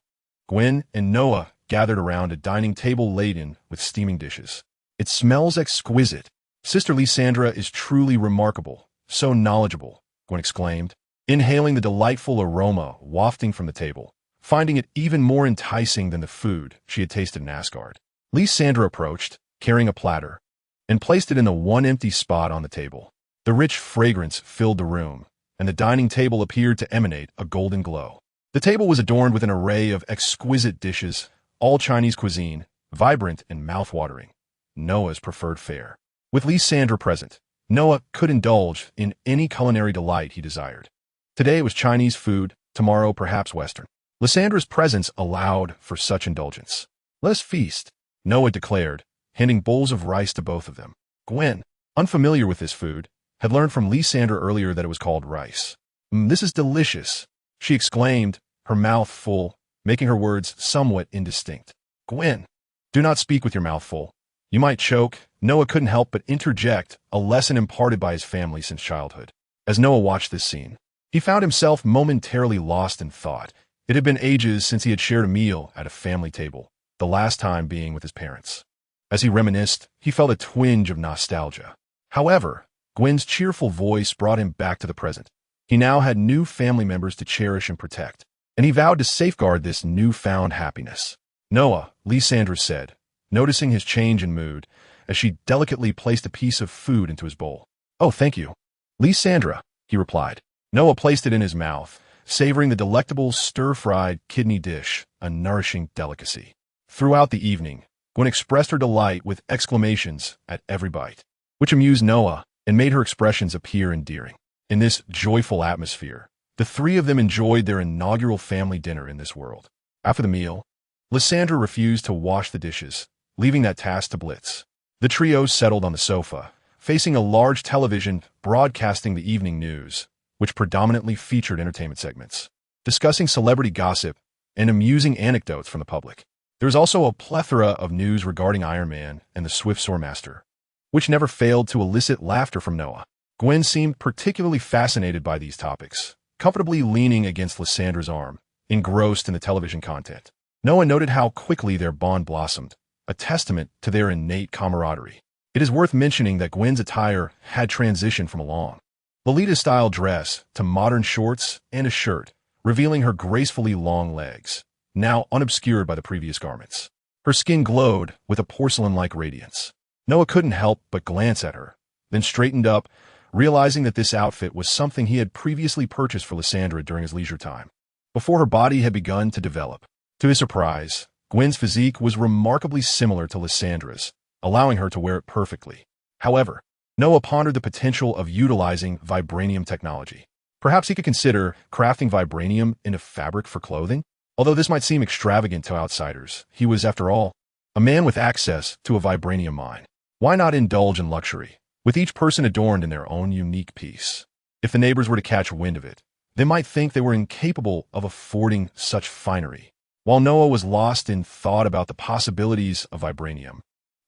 Gwen and Noah gathered around a dining table laden with steaming dishes. It smells exquisite. Sister Lysandra is truly remarkable, so knowledgeable, Gwen exclaimed, inhaling the delightful aroma wafting from the table, finding it even more enticing than the food she had tasted in Asgard. Lysandra approached, carrying a platter, and placed it in the one empty spot on the table. The rich fragrance filled the room, and the dining table appeared to emanate a golden glow. The table was adorned with an array of exquisite dishes, all Chinese cuisine, vibrant and mouth-watering, Noah's preferred fare. With Lysandra present, Noah could indulge in any culinary delight he desired. Today it was Chinese food, tomorrow perhaps Western. Lysandra's presence allowed for such indulgence. Let us feast, Noah declared, handing bowls of rice to both of them. Gwen, unfamiliar with this food, had learned from Lysandra earlier that it was called rice. This is delicious, she exclaimed, her mouth full, making her words somewhat indistinct. Gwen, do not speak with your mouth full. You might choke. Noah couldn't help but interject, a lesson imparted by his family since childhood. As Noah watched this scene, he found himself momentarily lost in thought. It had been ages since he had shared a meal at a family table, the last time being with his parents. As he reminisced, he felt a twinge of nostalgia. However, Gwen's cheerful voice brought him back to the present. He now had new family members to cherish and protect, and he vowed to safeguard this newfound happiness. Noah, Lysandra said, noticing his change in mood, as she delicately placed a piece of food into his bowl. Oh, thank you, Lysandra, he replied. Noah placed it in his mouth, savoring the delectable stir-fried kidney dish, a nourishing delicacy. Throughout the evening, Gwen expressed her delight with exclamations at every bite, which amused Noah and made her expressions appear endearing. In this joyful atmosphere, the three of them enjoyed their inaugural family dinner in this world. After the meal, Lysandra refused to wash the dishes, leaving that task to Blitz. The trio settled on the sofa, facing a large television broadcasting the evening news, which predominantly featured entertainment segments, discussing celebrity gossip and amusing anecdotes from the public. There was also a plethora of news regarding Iron Man and the Swift Sword Master, which never failed to elicit laughter from Noah. Gwen seemed particularly fascinated by these topics, comfortably leaning against Lysandra's arm, engrossed in the television content. Noah noted how quickly their bond blossomed, a testament to their innate camaraderie. It is worth mentioning that Gwen's attire had transitioned from a long, Lolita-style dress to modern shorts and a shirt, revealing her gracefully long legs, now unobscured by the previous garments. Her skin glowed with a porcelain-like radiance. Noah couldn't help but glance at her, then straightened up, realizing that this outfit was something he had previously purchased for Lysandra during his leisure time, before her body had begun to develop. To his surprise, Gwen's physique was remarkably similar to Lysandra's, allowing her to wear it perfectly. However, Noah pondered the potential of utilizing vibranium technology. Perhaps he could consider crafting vibranium into fabric for clothing? Although this might seem extravagant to outsiders, he was, after all, a man with access to a vibranium mine. Why not indulge in luxury, with each person adorned in their own unique piece? If the neighbors were to catch wind of it, they might think they were incapable of affording such finery. While Noah was lost in thought about the possibilities of vibranium,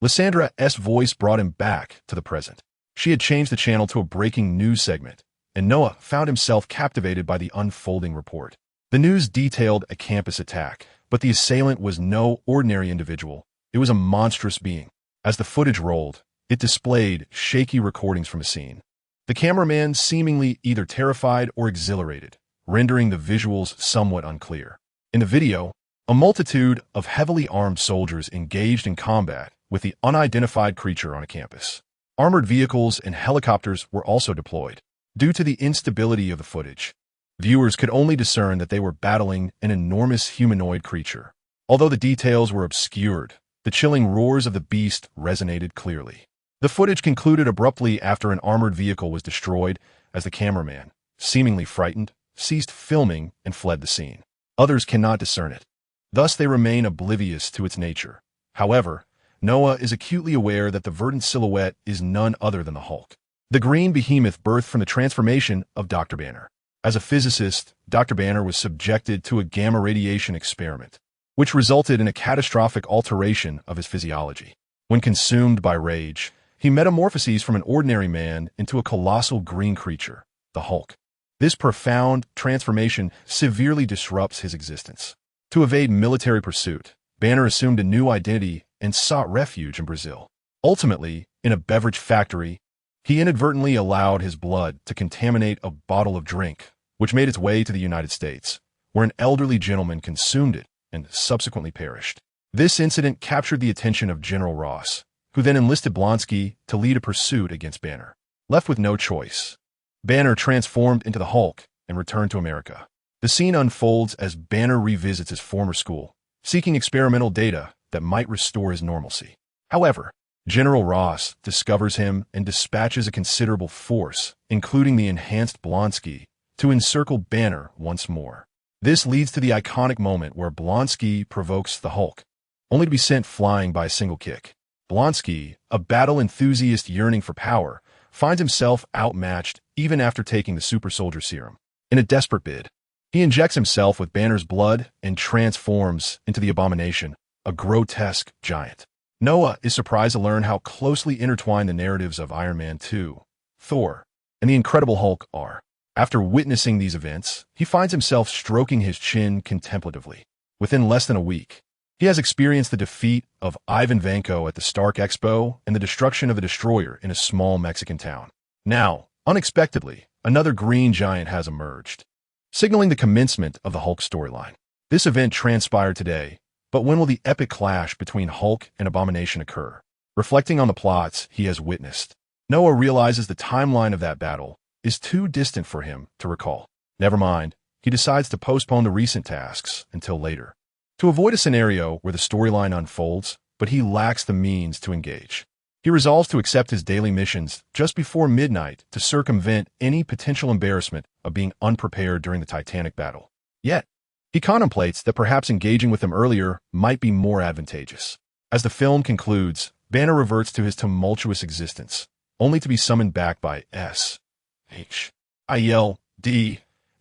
Lysandra's voice brought him back to the present. She had changed the channel to a breaking news segment, and Noah found himself captivated by the unfolding report. The news detailed a campus attack, but the assailant was no ordinary individual. It was a monstrous being. As the footage rolled, it displayed shaky recordings from a scene. The cameraman seemingly either terrified or exhilarated, rendering the visuals somewhat unclear. In the video, a multitude of heavily armed soldiers engaged in combat with the unidentified creature on a campus. Armored vehicles and helicopters were also deployed. Due to the instability of the footage, viewers could only discern that they were battling an enormous humanoid creature. Although the details were obscured, the chilling roars of the beast resonated clearly. The footage concluded abruptly after an armored vehicle was destroyed as the cameraman, seemingly frightened, ceased filming and fled the scene. Others cannot discern it. Thus they remain oblivious to its nature. However, Noah is acutely aware that the verdant silhouette is none other than the Hulk, the green behemoth birthed from the transformation of Dr. Banner. As a physicist, Dr. Banner was subjected to a gamma radiation experiment, which resulted in a catastrophic alteration of his physiology. When consumed by rage, he metamorphoses from an ordinary man into a colossal green creature, the Hulk. This profound transformation severely disrupts his existence. To evade military pursuit, Banner assumed a new identity and sought refuge in Brazil. Ultimately, in a beverage factory, he inadvertently allowed his blood to contaminate a bottle of drink, which made its way to the United States, where an elderly gentleman consumed it and subsequently perished. This incident captured the attention of General Ross, who then enlisted Blonsky to lead a pursuit against Banner. Left with no choice, Banner transformed into the Hulk and returned to America. The scene unfolds as Banner revisits his former school, seeking experimental data that might restore his normalcy. However, General Ross discovers him and dispatches a considerable force, including the enhanced Blonsky, to encircle Banner once more. This leads to the iconic moment where Blonsky provokes the Hulk, only to be sent flying by a single kick. Blonsky, a battle enthusiast yearning for power, finds himself outmatched even after taking the super soldier serum. In a desperate bid, he injects himself with Banner's blood and transforms into the Abomination, a grotesque giant. Noah is surprised to learn how closely intertwined the narratives of Iron Man 2, Thor, and the Incredible Hulk are. After witnessing these events, he finds himself stroking his chin contemplatively. Within less than a week, he has experienced the defeat of Ivan Vanko at the Stark Expo and the destruction of a destroyer in a small Mexican town. Now, unexpectedly, another green giant has emerged, signaling the commencement of the Hulk storyline. This event transpired today, but when will the epic clash between Hulk and Abomination occur? Reflecting on the plots he has witnessed, Noah realizes the timeline of that battle is too distant for him to recall. Never mind, he decides to postpone the recent tasks until later, to avoid a scenario where the storyline unfolds, but he lacks the means to engage. He resolves to accept his daily missions just before midnight to circumvent any potential embarrassment of being unprepared during the Titanic battle. Yet, he contemplates that perhaps engaging with them earlier might be more advantageous. As the film concludes, Banner reverts to his tumultuous existence, only to be summoned back by S.H.I.E.L.D.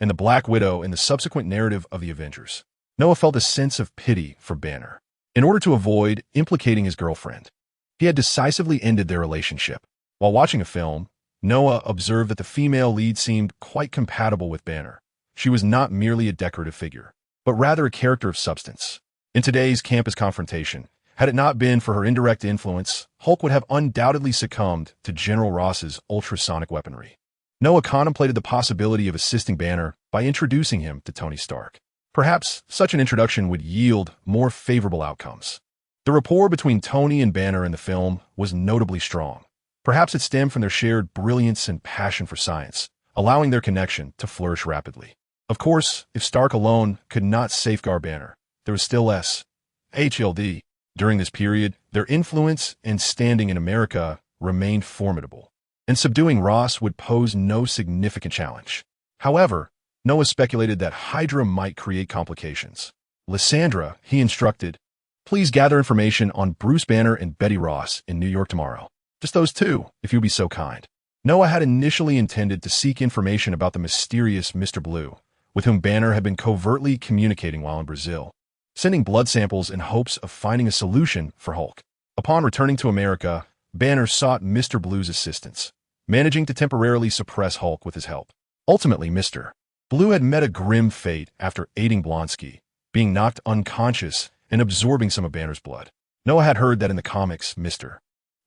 and the Black Widow in the subsequent narrative of the Avengers. Noah felt a sense of pity for Banner. In order to avoid implicating his girlfriend, he had decisively ended their relationship. While watching a film, Noah observed that the female lead seemed quite compatible with Banner. She was not merely a decorative figure, but rather a character of substance. In today's campus confrontation, had it not been for her indirect influence, Hulk would have undoubtedly succumbed to General Ross's ultrasonic weaponry. Noah contemplated the possibility of assisting Banner by introducing him to Tony Stark. Perhaps such an introduction would yield more favorable outcomes. The rapport between Tony and Banner in the film was notably strong. Perhaps it stemmed from their shared brilliance and passion for science, allowing their connection to flourish rapidly. Of course, if Stark alone could not safeguard Banner, there was still S.H.I.E.L.D. During this period, their influence and standing in America remained formidable, and subduing Ross would pose no significant challenge. However, Noah speculated that Hydra might create complications. Lysandra, he instructed, please gather information on Bruce Banner and Betty Ross in New York tomorrow. Just those two, if you'd be so kind. Noah had initially intended to seek information about the mysterious Mr. Blue, with whom Banner had been covertly communicating while in Brazil, sending blood samples in hopes of finding a solution for Hulk. Upon returning to America, Banner sought Mr. Blue's assistance, managing to temporarily suppress Hulk with his help. Ultimately, Mr. Blue had met a grim fate after aiding Blonsky, being knocked unconscious and absorbing some of Banner's blood. Noah had heard that in the comics, Mr.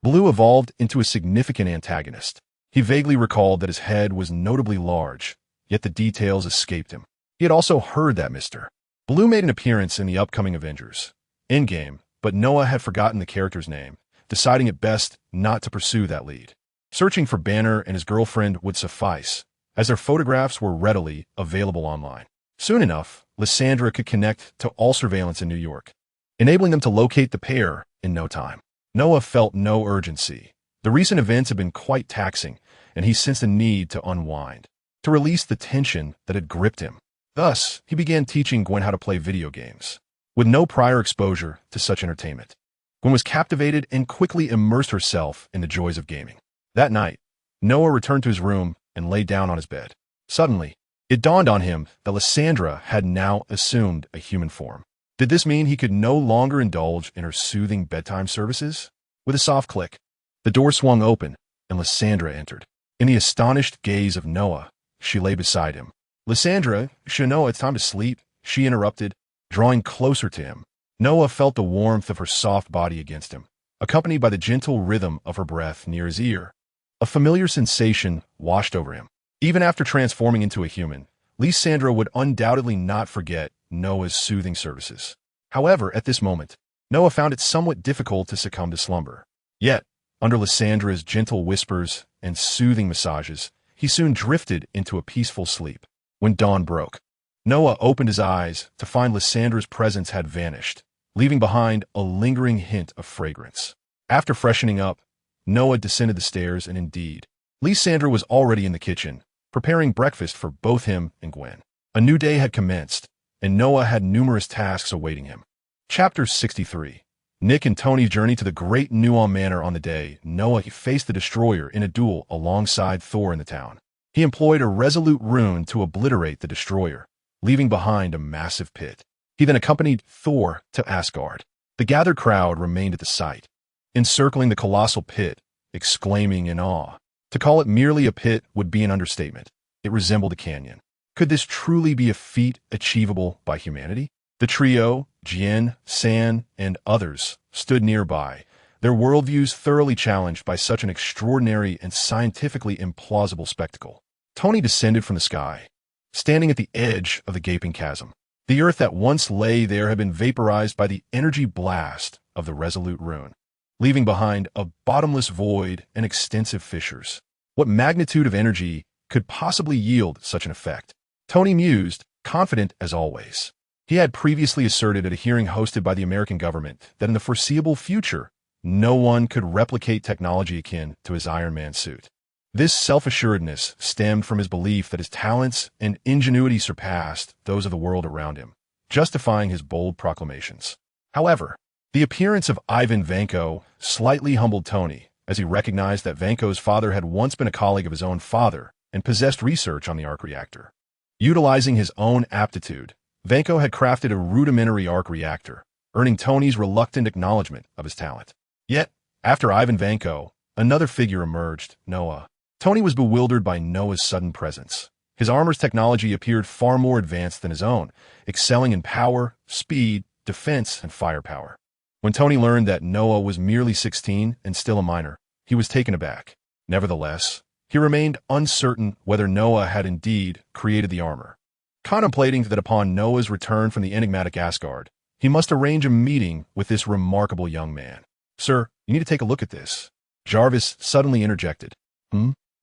Blue evolved into a significant antagonist. He vaguely recalled that his head was notably large, yet the details escaped him. He had also heard that Mr. Blue made an appearance in the upcoming Avengers Endgame, but Noah had forgotten the character's name, deciding it best not to pursue that lead. Searching for Banner and his girlfriend would suffice, as their photographs were readily available online. Soon enough, Lysandra could connect to all surveillance in New York, enabling them to locate the pair in no time. Noah felt no urgency. The recent events had been quite taxing, and he sensed a need to unwind, to release the tension that had gripped him. Thus, he began teaching Gwen how to play video games. With no prior exposure to such entertainment, Gwen was captivated and quickly immersed herself in the joys of gaming. That night, Noah returned to his room and lay down on his bed. Suddenly, it dawned on him that Lysandra had now assumed a human form. Did this mean he could no longer indulge in her soothing bedtime services? With a soft click, The door swung open, and Lysandra entered. In the astonished gaze of Noah, she lay beside him. "Lysandra, Noah, it's time to sleep," she interrupted, drawing closer to him. Noah felt the warmth of her soft body against him, accompanied by the gentle rhythm of her breath near his ear. A familiar sensation washed over him. Even after transforming into a human, Lysandra would undoubtedly not forget Noah's soothing services. However, at this moment, Noah found it somewhat difficult to succumb to slumber. Yet, under Lysandra's gentle whispers and soothing massages, he soon drifted into a peaceful sleep. When dawn broke, Noah opened his eyes to find Lysandra's presence had vanished, leaving behind a lingering hint of fragrance. After freshening up, Noah descended the stairs, and indeed, Lysandra was already in the kitchen, preparing breakfast for both him and Gwen. A new day had commenced, and Noah had numerous tasks awaiting him. Chapter 63. Nick and Tony's journey to the great Nuon Manor. On the day Noah faced the Destroyer in a duel alongside Thor in the town. He employed a resolute rune to obliterate the Destroyer, leaving behind a massive pit. He then accompanied Thor to Asgard. The gathered crowd remained at the site, encircling the colossal pit, exclaiming in awe. To call it merely a pit would be an understatement. It resembled a canyon. Could this truly be a feat achievable by humanity? The trio, Jien, San, and others, stood nearby, their worldviews thoroughly challenged by such an extraordinary and scientifically implausible spectacle. Tony descended from the sky, standing at the edge of the gaping chasm. The earth that once lay there had been vaporized by the energy blast of the resolute rune, leaving behind a bottomless void and extensive fissures. What magnitude of energy could possibly yield such an effect? Tony mused, confident as always. He had previously asserted at a hearing hosted by the American government that in the foreseeable future, no one could replicate technology akin to his Iron Man suit. This self-assuredness stemmed from his belief that his talents and ingenuity surpassed those of the world around him, justifying his bold proclamations. However, the appearance of Ivan Vanko slightly humbled Tony, as he recognized that Vanko's father had once been a colleague of his own father and possessed research on the arc reactor. Utilizing his own aptitude, Vanko had crafted a rudimentary arc reactor, earning Tony's reluctant acknowledgement of his talent. Yet, after Ivan Vanko, another figure emerged, Noah. Tony was bewildered by Noah's sudden presence. His armor's technology appeared far more advanced than his own, excelling in power, speed, defense, and firepower. When Tony learned that Noah was merely 16 and still a minor, he was taken aback. Nevertheless, he remained uncertain whether Noah had indeed created the armor. Contemplating that upon Noah's return from the enigmatic Asgard, he must arrange a meeting with this remarkable young man. "Sir, you need to take a look at this," Jarvis suddenly interjected.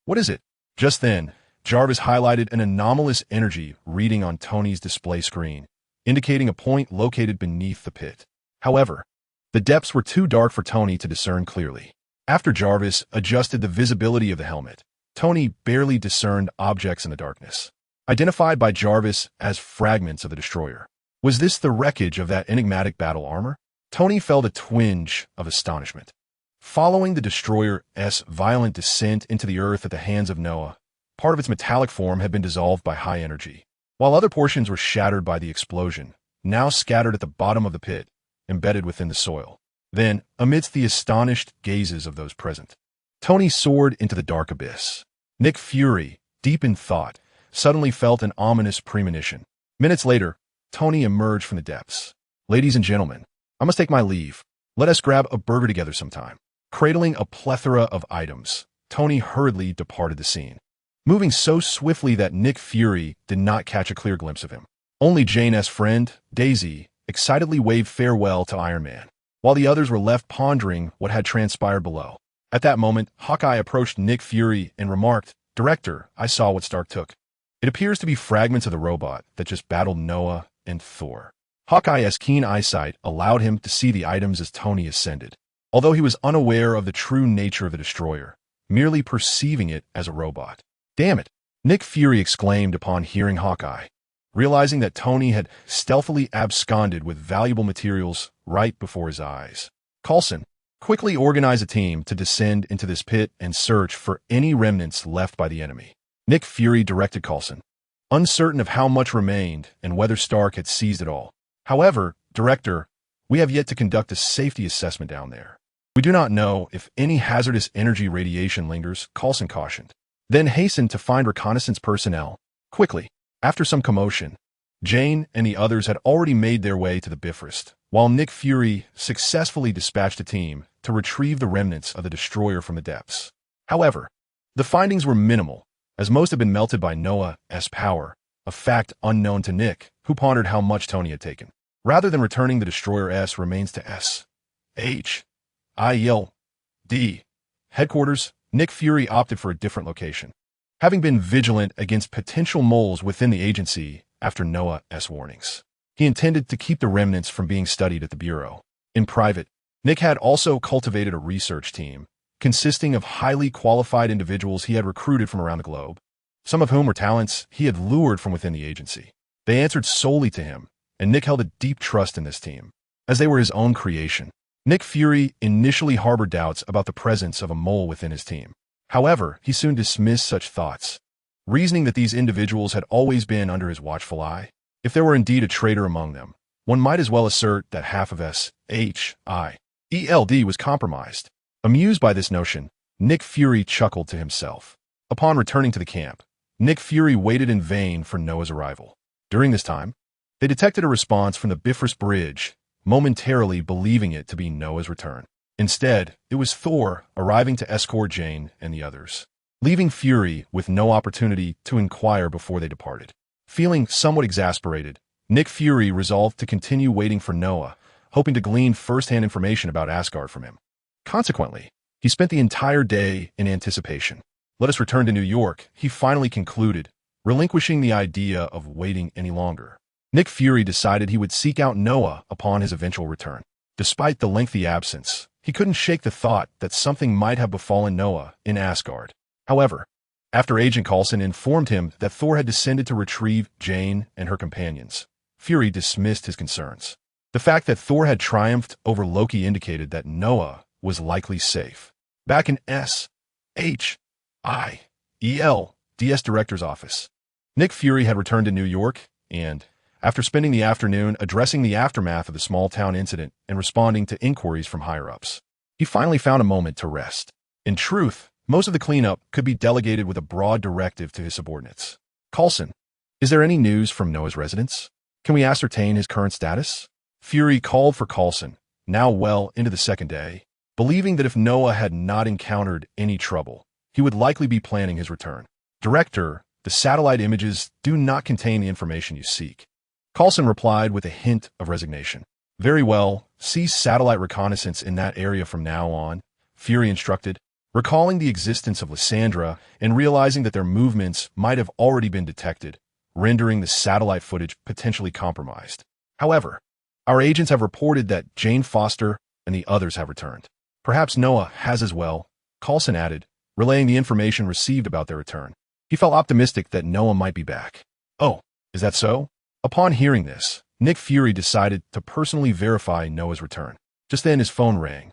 What is it?" Just then, Jarvis highlighted an anomalous energy reading on Tony's display screen, indicating a point located beneath the pit. However, the depths were too dark for Tony to discern clearly. After Jarvis adjusted the visibility of the helmet, Tony barely discerned objects in the darkness, identified by Jarvis as fragments of the Destroyer. Was this the wreckage of that enigmatic battle armor? Tony felt a twinge of astonishment. Following the Destroyer's violent descent into the earth at the hands of Noah, part of its metallic form had been dissolved by high energy, while other portions were shattered by the explosion, now scattered at the bottom of the pit, embedded within the soil. Then, amidst the astonished gazes of those present, Tony soared into the dark abyss. Nick Fury, deep in thought, suddenly felt an ominous premonition. Minutes later, Tony emerged from the depths. "Ladies and gentlemen, I must take my leave. Let us grab a burger together sometime." Cradling a plethora of items, Tony hurriedly departed the scene, moving so swiftly that Nick Fury did not catch a clear glimpse of him. Only Jane's friend, Daisy, excitedly waved farewell to Iron Man, while the others were left pondering what had transpired below. At that moment, Hawkeye approached Nick Fury and remarked, "Director, I saw what Stark took. It appears to be fragments of the robot that just battled Noah and Thor." Hawkeye's keen eyesight allowed him to see the items as Tony ascended, although he was unaware of the true nature of the Destroyer, merely perceiving it as a robot. "Damn it!" Nick Fury exclaimed upon hearing Hawkeye, realizing that Tony had stealthily absconded with valuable materials right before his eyes. "Coulson, quickly organize a team to descend into this pit and search for any remnants left by the enemy." Nick Fury directed Coulson, uncertain of how much remained and whether Stark had seized it all. "However, Director, we have yet to conduct a safety assessment down there. We do not know if any hazardous energy radiation lingers, Coulson cautioned. Then hastened to find reconnaissance personnel. Quickly, after some commotion, Jane and the others had already made their way to the Bifrost, while Nick Fury successfully dispatched a team to retrieve the remnants of the destroyer from the depths. However, the findings were minimal, as most had been melted by Noah's power, a fact unknown to Nick, who pondered how much Tony had taken. Rather than returning the destroyer's remains to Heimerdinger headquarters, Nick Fury opted for a different location. Having been vigilant against potential moles within the agency after Noah's warnings, he intended to keep the remnants from being studied at the Bureau. In private, Nick had also cultivated a research team consisting of highly qualified individuals he had recruited from around the globe, some of whom were talents he had lured from within the agency. They answered solely to him, and Nick held a deep trust in this team, as they were his own creation. Nick Fury initially harbored doubts about the presence of a mole within his team. However, he soon dismissed such thoughts, reasoning that these individuals had always been under his watchful eye. If there were indeed a traitor among them, one might as well assert that half of SHIELD was compromised. Amused by this notion, Nick Fury chuckled to himself. Upon returning to the camp, Nick Fury waited in vain for Noah's arrival. During this time, they detected a response from the Bifrost Bridge, momentarily believing it to be Noah's return. Instead, it was Thor arriving to escort Jane and the others, leaving Fury with no opportunity to inquire before they departed. Feeling somewhat exasperated, Nick Fury resolved to continue waiting for Noah, hoping to glean first-hand information about Asgard from him. Consequently, he spent the entire day in anticipation. Let us return to New York, he finally concluded, relinquishing the idea of waiting any longer. Nick Fury decided he would seek out Noah upon his eventual return. Despite the lengthy absence, he couldn't shake the thought that something might have befallen Noah in Asgard. However, after Agent Coulson informed him that Thor had descended to retrieve Jane and her companions, Fury dismissed his concerns. The fact that Thor had triumphed over Loki indicated that Noah was likely safe. Back in SHIELD's director's office, Nick Fury had returned to New York and, after spending the afternoon addressing the aftermath of the small-town incident and responding to inquiries from higher-ups, he finally found a moment to rest. In truth, most of the cleanup could be delegated with a broad directive to his subordinates. Coulson, is there any news from Noah's residence? Can we ascertain his current status? Fury called for Coulson, now well into the second day, believing that if Noah had not encountered any trouble, he would likely be planning his return. Director, the satellite images do not contain the information you seek. Coulson replied with a hint of resignation. Very well, cease satellite reconnaissance in that area from now on, Fury instructed, recalling the existence of Lysandra and realizing that their movements might have already been detected, rendering the satellite footage potentially compromised. However, our agents have reported that Jane Foster and the others have returned. Perhaps Noah has as well, Coulson added, relaying the information received about their return. He felt optimistic that Noah might be back. Oh, is that so? Upon hearing this, Nick Fury decided to personally verify Noah's return. Just then his phone rang.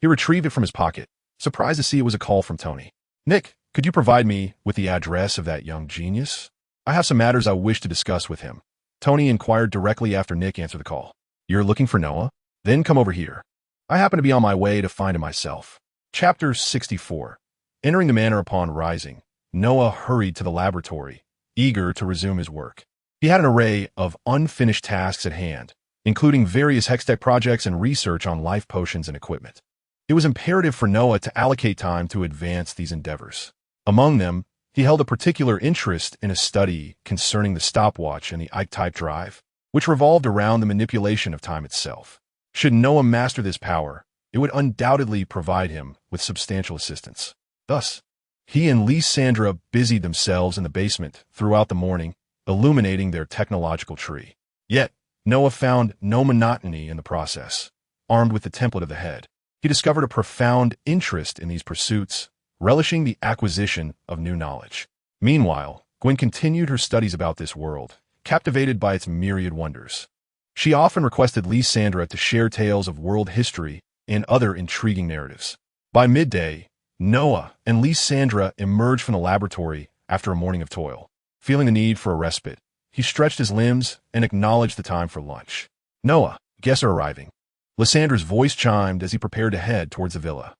He retrieved it from his pocket, surprised to see it was a call from Tony. Nick, could you provide me with the address of that young genius? I have some matters I wish to discuss with him. Tony inquired directly after Nick answered the call. You're looking for Noah? Then come over here. I happen to be on my way to find him myself. Chapter 64. Entering the manor upon rising, Noah hurried to the laboratory, eager to resume his work. He had an array of unfinished tasks at hand, including various hextech projects and research on life potions and equipment. It was imperative for Noah to allocate time to advance these endeavors. Among them, he held a particular interest in a study concerning the stopwatch and the Ike-type drive, which revolved around the manipulation of time itself. Should Noah master this power, it would undoubtedly provide him with substantial assistance. Thus, he and Lysandra busied themselves in the basement throughout the morning, illuminating their technological tree. Yet, Noah found no monotony in the process. Armed with the template of the head, he discovered a profound interest in these pursuits, relishing the acquisition of new knowledge. Meanwhile, Gwen continued her studies about this world, captivated by its myriad wonders. She often requested Lysandra to share tales of world history and other intriguing narratives. By midday, Noah and Lysandra emerged from the laboratory after a morning of toil. Feeling the need for a respite, he stretched his limbs and acknowledged the time for lunch. Noah, guests are arriving. Lysandra's voice chimed as he prepared to head towards the villa.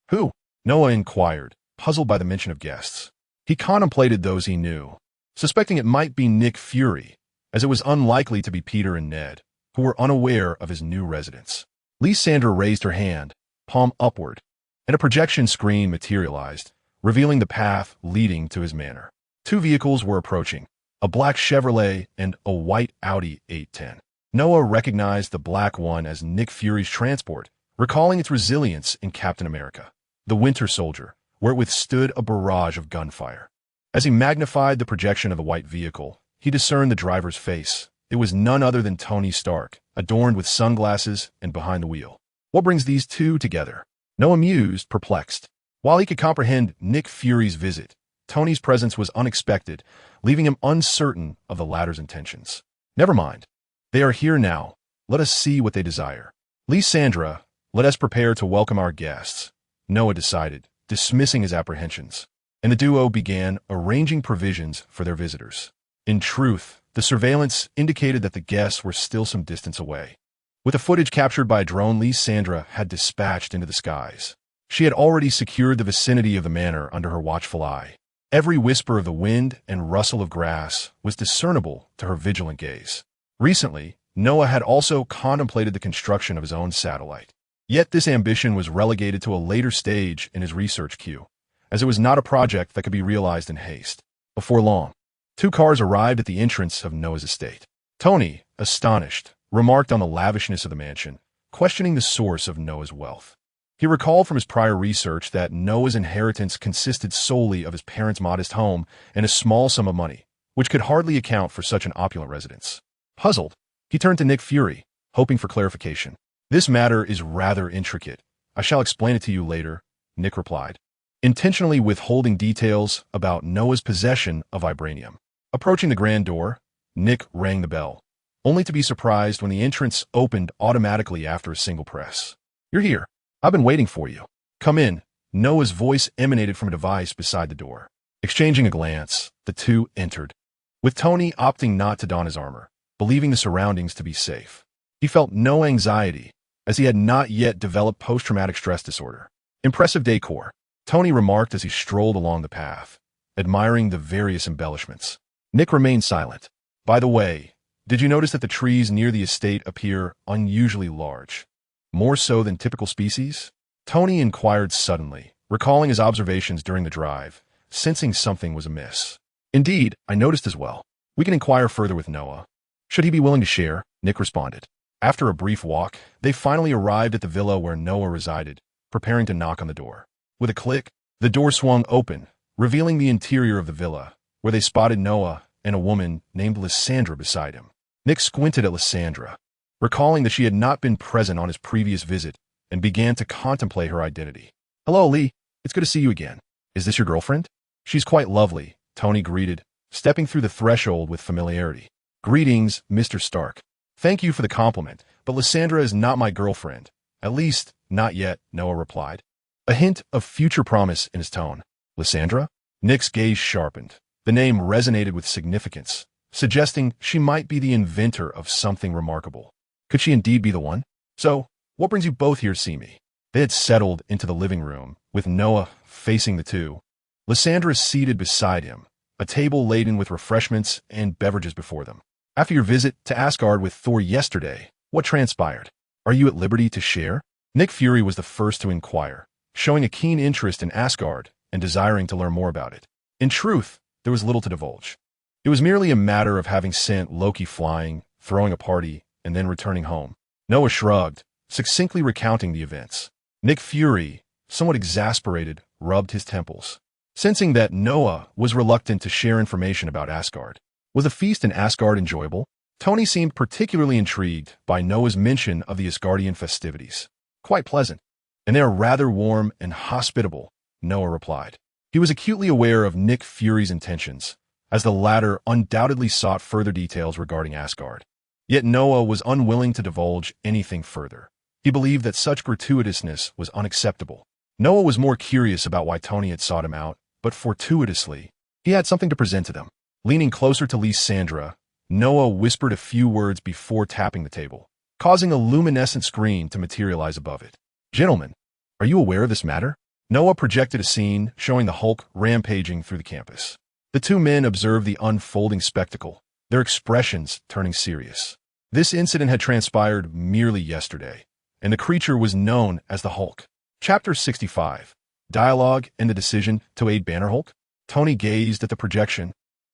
Who? Noah inquired, puzzled by the mention of guests. He contemplated those he knew, suspecting it might be Nick Fury, as it was unlikely to be Peter and Ned, who were unaware of his new residence. Lysandra raised her hand, palm upward, and a projection screen materialized, revealing the path leading to his manor. Two vehicles were approaching, a black Chevrolet and a white Audi 810. Noah recognized the black one as Nick Fury's transport, recalling its resilience in Captain America, the Winter Soldier, where it withstood a barrage of gunfire. As he magnified the projection of the white vehicle, he discerned the driver's face. It was none other than Tony Stark, adorned with sunglasses and behind the wheel. What brings these two together? Noah mused, perplexed. While he could comprehend Nick Fury's visit, Tony's presence was unexpected, leaving him uncertain of the latter's intentions. Never mind. They are here now. Let us see what they desire. Lysandra, let us prepare to welcome our guests, Noah decided, dismissing his apprehensions, and the duo began arranging provisions for their visitors. In truth, the surveillance indicated that the guests were still some distance away. With the footage captured by a drone Lysandra had dispatched into the skies, she had already secured the vicinity of the manor under her watchful eye. Every whisper of the wind and rustle of grass was discernible to her vigilant gaze. Recently, Noah had also contemplated the construction of his own satellite. Yet this ambition was relegated to a later stage in his research queue, as it was not a project that could be realized in haste. Before long, two cars arrived at the entrance of Noah's estate. Tony, astonished, remarked on the lavishness of the mansion, questioning the source of Noah's wealth. He recalled from his prior research that Noah's inheritance consisted solely of his parents' modest home and a small sum of money, which could hardly account for such an opulent residence. Puzzled, he turned to Nick Fury, hoping for clarification. This matter is rather intricate. I shall explain it to you later, Nick replied, intentionally withholding details about Noah's possession of vibranium. Approaching the grand door, Nick rang the bell, only to be surprised when the entrance opened automatically after a single press. You're here. I've been waiting for you. Come in. Noah's voice emanated from a device beside the door. Exchanging a glance, the two entered, with Tony opting not to don his armor, believing the surroundings to be safe. He felt no anxiety, as he had not yet developed post-traumatic stress disorder. Impressive decor, Tony remarked as he strolled along the path, admiring the various embellishments. Nick remained silent. By the way, did you notice that the trees near the estate appear unusually large? More so than typical species? Tony inquired suddenly, recalling his observations during the drive, sensing something was amiss. Indeed, I noticed as well. We can inquire further with Noah. Should he be willing to share? Nick responded. After a brief walk, they finally arrived at the villa where Noah resided, preparing to knock on the door. With a click, the door swung open, revealing the interior of the villa, where they spotted Noah and a woman named Lysandra beside him. Nick squinted at Lysandra, recalling that she had not been present on his previous visit, and began to contemplate her identity. Hello, Lee. It's good to see you again. Is this your girlfriend? She's quite lovely, Tony greeted, stepping through the threshold with familiarity. Greetings, Mr. Stark. Thank you for the compliment, but Lysandra is not my girlfriend. At least, not yet, Noah replied, a hint of future promise in his tone. Lysandra? Nick's gaze sharpened. The name resonated with significance, suggesting she might be the inventor of something remarkable. Could she indeed be the one? So, what brings you both here to see me? They had settled into the living room, with Noah facing the two. Lysandra seated beside him, a table laden with refreshments and beverages before them. After your visit to Asgard with Thor yesterday, what transpired? Are you at liberty to share? Nick Fury was the first to inquire, showing a keen interest in Asgard and desiring to learn more about it. In truth, there was little to divulge. It was merely a matter of having sent Loki flying, throwing a party, and then returning home. Noah shrugged, succinctly recounting the events. Nick Fury, somewhat exasperated, rubbed his temples, sensing that Noah was reluctant to share information about Asgard. Was the feast in Asgard enjoyable? Tony seemed particularly intrigued by Noah's mention of the Asgardian festivities. Quite pleasant. And they are rather warm and hospitable, Noah replied. He was acutely aware of Nick Fury's intentions, as the latter undoubtedly sought further details regarding Asgard. Yet Noah was unwilling to divulge anything further. He believed that such gratuitousness was unacceptable. Noah was more curious about why Tony had sought him out, but fortuitously, he had something to present to them. Leaning closer to Lysandra, Noah whispered a few words before tapping the table, causing a luminescent screen to materialize above it. Gentlemen, are you aware of this matter? Noah projected a scene showing the Hulk rampaging through the campus. The two men observed the unfolding spectacle, their expressions turning serious. This incident had transpired merely yesterday, and the creature was known as the Hulk. Chapter 65. Dialogue and the decision to aid Banner Hulk. Tony gazed at the projection,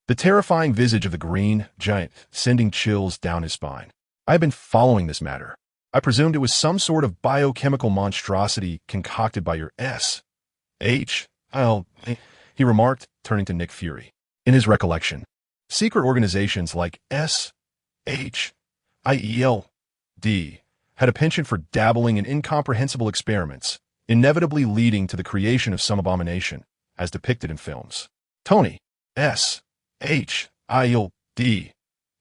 the terrifying visage of the green giant sending chills down his spine. I have been following this matter. I presumed it was some sort of biochemical monstrosity concocted by your he remarked, turning to Nick Fury. In his recollection, secret organizations like SHIELD had a penchant for dabbling in incomprehensible experiments, inevitably leading to the creation of some abomination, as depicted in films. Tony, SHIELD,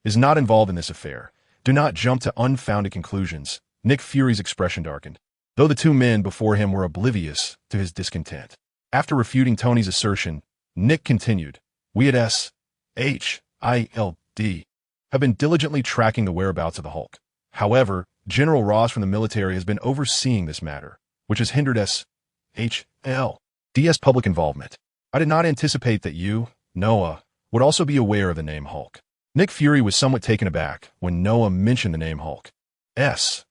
is not involved in this affair. Do not jump to unfounded conclusions. Nick Fury's expression darkened, though the two men before him were oblivious to his discontent. After refuting Tony's assertion, Nick continued, we at SHIELD have been diligently tracking the whereabouts of the Hulk. However, General Ross from the military has been overseeing this matter, which has hindered SHIELD's public involvement. I did not anticipate that you, Noah, would also be aware of the name Hulk. Nick Fury was somewhat taken aback when Noah mentioned the name Hulk. SHIELD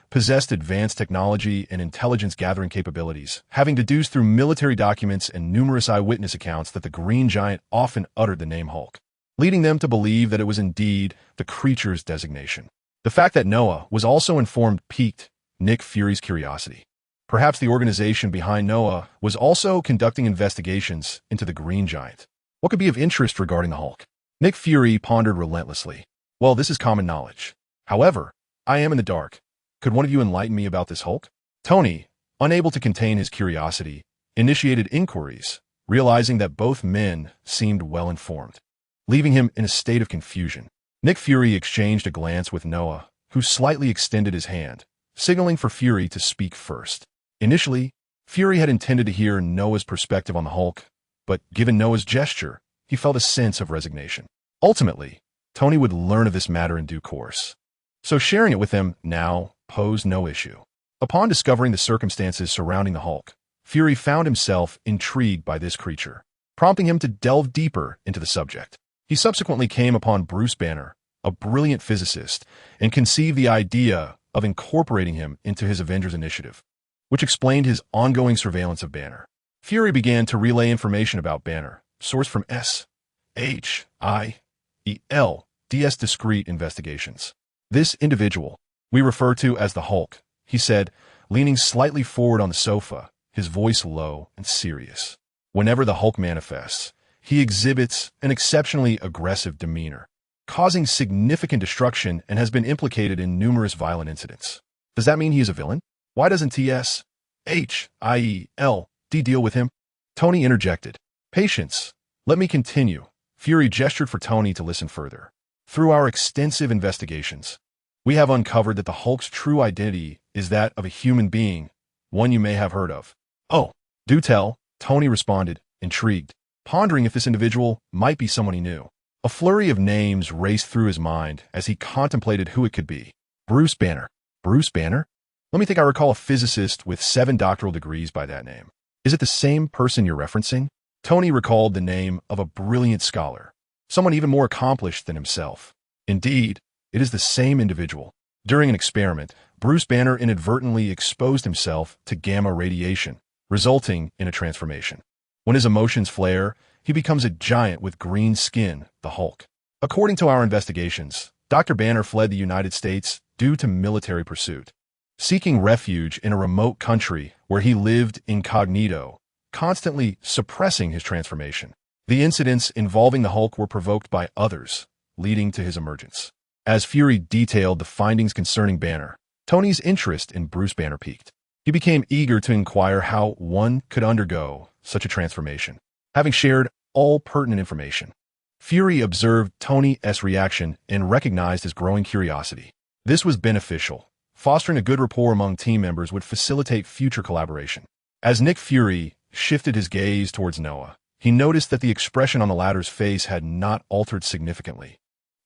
possessed advanced technology and intelligence-gathering capabilities, having deduced through military documents and numerous eyewitness accounts that the Green Giant often uttered the name Hulk, leading them to believe that it was indeed the creature's designation. The fact that Noah was also informed piqued Nick Fury's curiosity. Perhaps the organization behind Noah was also conducting investigations into the Green Giant. What could be of interest regarding the Hulk? Nick Fury pondered relentlessly. Well, this is common knowledge. However, I am in the dark. Could one of you enlighten me about this Hulk? Tony, unable to contain his curiosity, initiated inquiries, realizing that both men seemed well informed, leaving him in a state of confusion. Nick Fury exchanged a glance with Noah, who slightly extended his hand, signaling for Fury to speak first. Initially, Fury had intended to hear Noah's perspective on the Hulk, but given Noah's gesture, he felt a sense of resignation. Ultimately, Tony would learn of this matter in due course, so sharing it with him now posed no issue. Upon discovering the circumstances surrounding the Hulk, Fury found himself intrigued by this creature, prompting him to delve deeper into the subject. He subsequently came upon Bruce Banner, a brilliant physicist, and conceived the idea of incorporating him into his Avengers initiative, which explained his ongoing surveillance of Banner. Fury began to relay information about Banner, sourced from SHIELD's discreet investigations. This individual, we refer to as the Hulk, he said, leaning slightly forward on the sofa, his voice low and serious. Whenever the Hulk manifests, he exhibits an exceptionally aggressive demeanor, causing significant destruction and has been implicated in numerous violent incidents. Does that mean he is a villain? Why doesn't SHIELD deal with him? Tony interjected. Patience. Let me continue. Fury gestured for Tony to listen further. Through our extensive investigations, we have uncovered that the Hulk's true identity is that of a human being, one you may have heard of. Oh, do tell, Tony responded, intrigued, pondering if this individual might be someone he knew. A flurry of names raced through his mind as he contemplated who it could be. Bruce Banner. Bruce Banner? Let me think. I recall a physicist with 7 doctoral degrees by that name. Is it the same person you're referencing? Tony recalled the name of a brilliant scholar, someone even more accomplished than himself. Indeed, it is the same individual. During an experiment, Bruce Banner inadvertently exposed himself to gamma radiation, resulting in a transformation. When his emotions flare, he becomes a giant with green skin, the Hulk. According to our investigations, Dr. Banner fled the United States due to military pursuit, seeking refuge in a remote country where he lived incognito, constantly suppressing his transformation. The incidents involving the Hulk were provoked by others, leading to his emergence. As Fury detailed the findings concerning Banner, Tony's interest in Bruce Banner peaked. He became eager to inquire how one could undergo such a transformation. Having shared all pertinent information, Fury observed Tony's reaction and recognized his growing curiosity. This was beneficial. Fostering a good rapport among team members would facilitate future collaboration. As Nick Fury shifted his gaze towards Noah, he noticed that the expression on the latter's face had not altered significantly.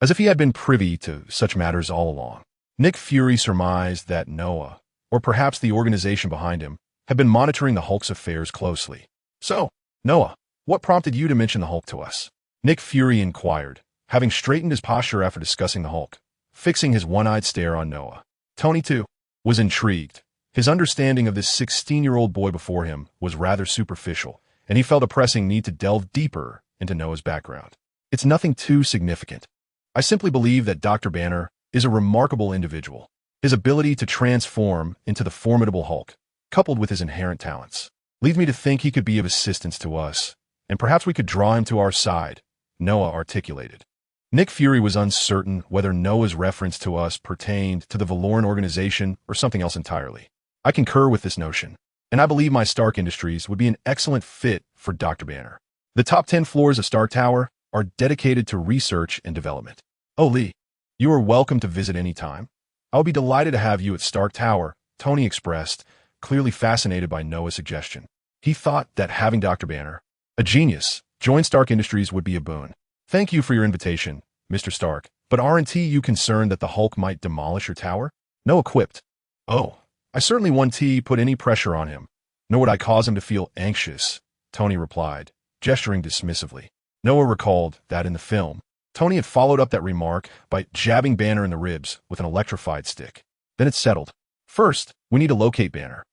as if he had been privy to such matters all along. Nick Fury surmised that Noah, or perhaps the organization behind him, had been monitoring the Hulk's affairs closely. "So, Noah, what prompted you to mention the Hulk to us?" Nick Fury inquired, having straightened his posture after discussing the Hulk, fixing his one-eyed stare on Noah. Tony, too, was intrigued. His understanding of this 16-year-old boy before him was rather superficial, and he felt a pressing need to delve deeper into Noah's background. "It's nothing too significant. I simply believe that Dr. Banner is a remarkable individual. His ability to transform into the formidable Hulk, coupled with his inherent talents, leads me to think he could be of assistance to us, and perhaps we could draw him to our side," Noah articulated. Nick Fury was uncertain whether Noah's reference to us pertained to the Valorn organization or something else entirely. "I concur with this notion, and I believe my Stark Industries would be an excellent fit for Dr. Banner. The top 10 floors of Stark Tower are dedicated to research and development. Oh, Lee, you are welcome to visit any time. I'll be delighted to have you at Stark Tower," Tony expressed, clearly fascinated by Noah's suggestion. He thought that having Dr. Banner, a genius, join Stark Industries would be a boon. "Thank you for your invitation, Mr. Stark, but aren't you concerned that the Hulk might demolish your tower?" Noah quipped. "Oh, I certainly wouldn't put any pressure on him, nor would I cause him to feel anxious," Tony replied, gesturing dismissively. Noah recalled that in the film, Tony had followed up that remark by jabbing Banner in the ribs with an electrified stick. Then it settled. "First, we need to locate Banner,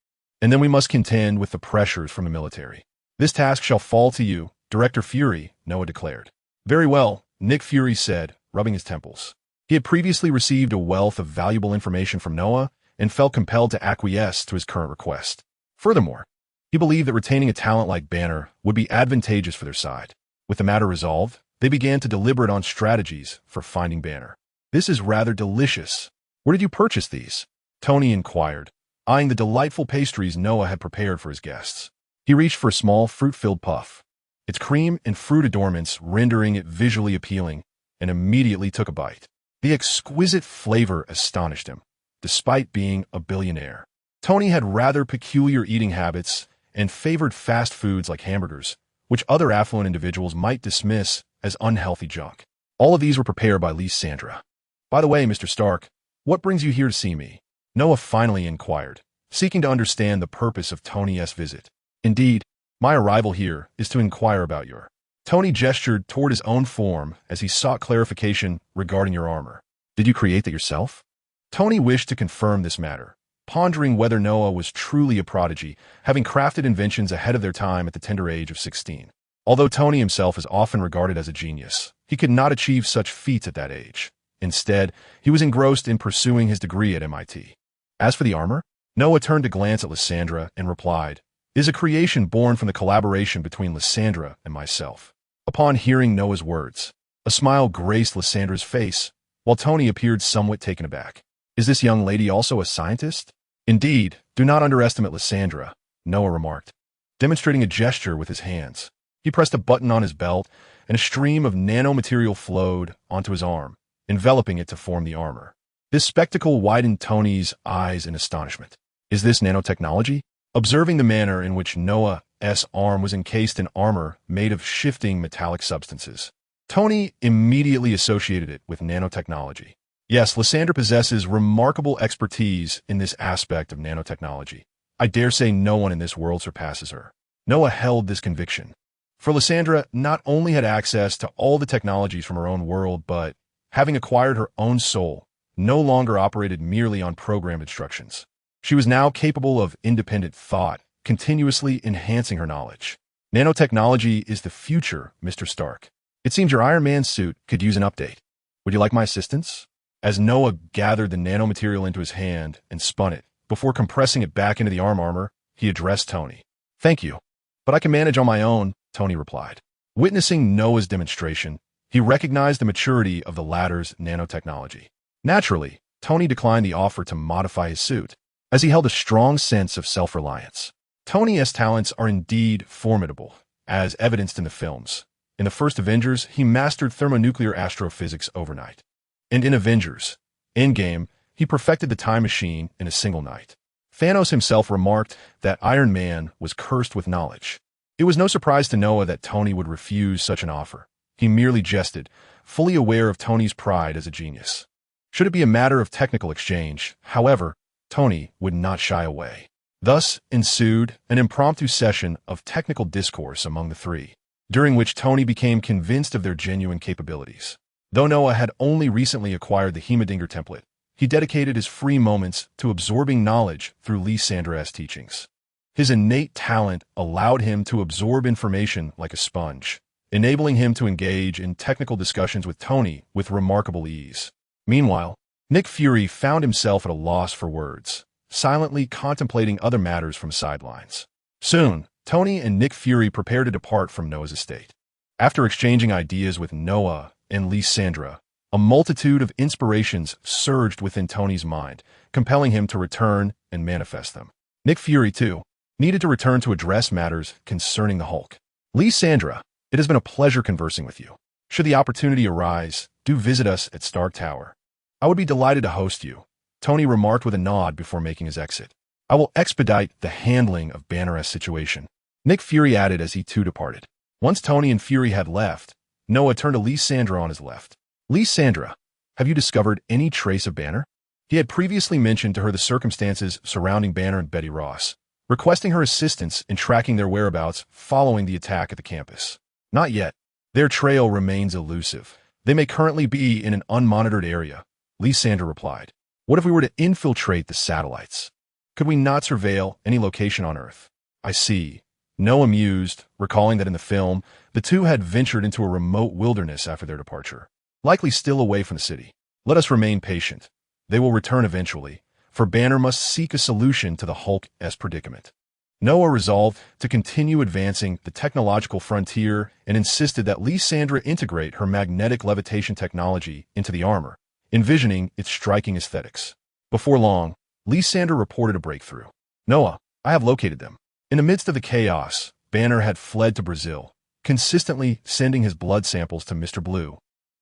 and then we must contend with the pressures from the military. This task shall fall to you, Director Fury," Noah declared. "Very well," Nick Fury said, rubbing his temples. He had previously received a wealth of valuable information from Noah and felt compelled to acquiesce to his current request. Furthermore, he believed that retaining a talent like Banner would be advantageous for their side. With the matter resolved, they began to deliberate on strategies for finding Banner. "This is rather delicious. Where did you purchase these?" Tony inquired, eyeing the delightful pastries Noah had prepared for his guests. He reached for a small, fruit-filled puff, its cream and fruit adornments rendering it visually appealing, and immediately took a bite. The exquisite flavor astonished him, despite being a billionaire. Tony had rather peculiar eating habits and favored fast foods like hamburgers, which other affluent individuals might dismiss as unhealthy junk. All of these were prepared by Lysandra. "By the way, Mr. Stark, what brings you here to see me?" Noah finally inquired, seeking to understand the purpose of Tony's visit. "Indeed, my arrival here is to inquire about your—" Tony gestured toward his own form as he sought clarification regarding your armor. "Did you create that yourself?" Tony wished to confirm this matter, pondering whether Noah was truly a prodigy, having crafted inventions ahead of their time at the tender age of 16. Although Tony himself is often regarded as a genius, he could not achieve such feats at that age. Instead, he was engrossed in pursuing his degree at MIT. As for the armor, Noah turned to glance at Lysandra and replied, "It is a creation born from the collaboration between Lysandra and myself." Upon hearing Noah's words, a smile graced Lysandra's face, while Tony appeared somewhat taken aback. "Is this young lady also a scientist?" "Indeed, do not underestimate Lysandra," Noah remarked, demonstrating a gesture with his hands. He pressed a button on his belt, and a stream of nanomaterial flowed onto his arm, enveloping it to form the armor. This spectacle widened Tony's eyes in astonishment. "Is this nanotechnology?" Observing the manner in which Noah's arm was encased in armor made of shifting metallic substances, Tony immediately associated it with nanotechnology. Yes, Lysandra possesses remarkable expertise in this aspect of nanotechnology. I dare say no one in this world surpasses her. Noah held this conviction. For Lysandra not only had access to all the technologies from her own world, but, having acquired her own soul, no longer operated merely on programmed instructions. She was now capable of independent thought, continuously enhancing her knowledge. "Nanotechnology is the future, Mr. Stark. It seems your Iron Man suit could use an update. Would you like my assistance?" As Noah gathered the nanomaterial into his hand and spun it, before compressing it back into the armor, he addressed Tony. "Thank you, but I can manage on my own," Tony replied. Witnessing Noah's demonstration, he recognized the maturity of the latter's nanotechnology. Naturally, Tony declined the offer to modify his suit, as he held a strong sense of self-reliance. Tony's talents are indeed formidable, as evidenced in the films. In the first Avengers, he mastered thermonuclear astrophysics overnight. And in Avengers Endgame, he perfected the time machine in a single night. Thanos himself remarked that Iron Man was cursed with knowledge. It was no surprise to Noah that Tony would refuse such an offer. He merely jested, fully aware of Tony's pride as a genius. Should it be a matter of technical exchange, however, Tony would not shy away. Thus ensued an impromptu session of technical discourse among the three, during which Tony became convinced of their genuine capabilities. Though Noah had only recently acquired the Heimerdinger template, he dedicated his free moments to absorbing knowledge through Lysandra's teachings. His innate talent allowed him to absorb information like a sponge, enabling him to engage in technical discussions with Tony with remarkable ease. Meanwhile, Nick Fury found himself at a loss for words, silently contemplating other matters from sidelines. Soon, Tony and Nick Fury prepared to depart from Noah's estate. After exchanging ideas with Noah and Lysandra, a multitude of inspirations surged within Tony's mind, compelling him to return and manifest them. Nick Fury, too, needed to return to address matters concerning the Hulk. Lysandra, it has been a pleasure conversing with you. Should the opportunity arise, do visit us at Stark Tower. I would be delighted to host you, Tony remarked with a nod before making his exit. I will expedite the handling of Banner's situation, Nick Fury added as he too departed. Once Tony and Fury had left, Noah turned to Lysandra on his left. Lysandra, have you discovered any trace of Banner? He had previously mentioned to her the circumstances surrounding Banner and Betty Ross, requesting her assistance in tracking their whereabouts following the attack at the campus. Not yet. Their trail remains elusive. They may currently be in an unmonitored area, Lysandra replied. What if we were to infiltrate the satellites? Could we not surveil any location on Earth? I see. Noah mused, recalling that in the film, the two had ventured into a remote wilderness after their departure, likely still away from the city. Let us remain patient. They will return eventually, for Banner must seek a solution to the Hulk's predicament. Noah resolved to continue advancing the technological frontier and insisted that Lysandra integrate her magnetic levitation technology into the armor, envisioning its striking aesthetics. Before long, Lysandra reported a breakthrough. Noah, I have located them. In the midst of the chaos, Banner had fled to Brazil, consistently sending his blood samples to Mr. Blue,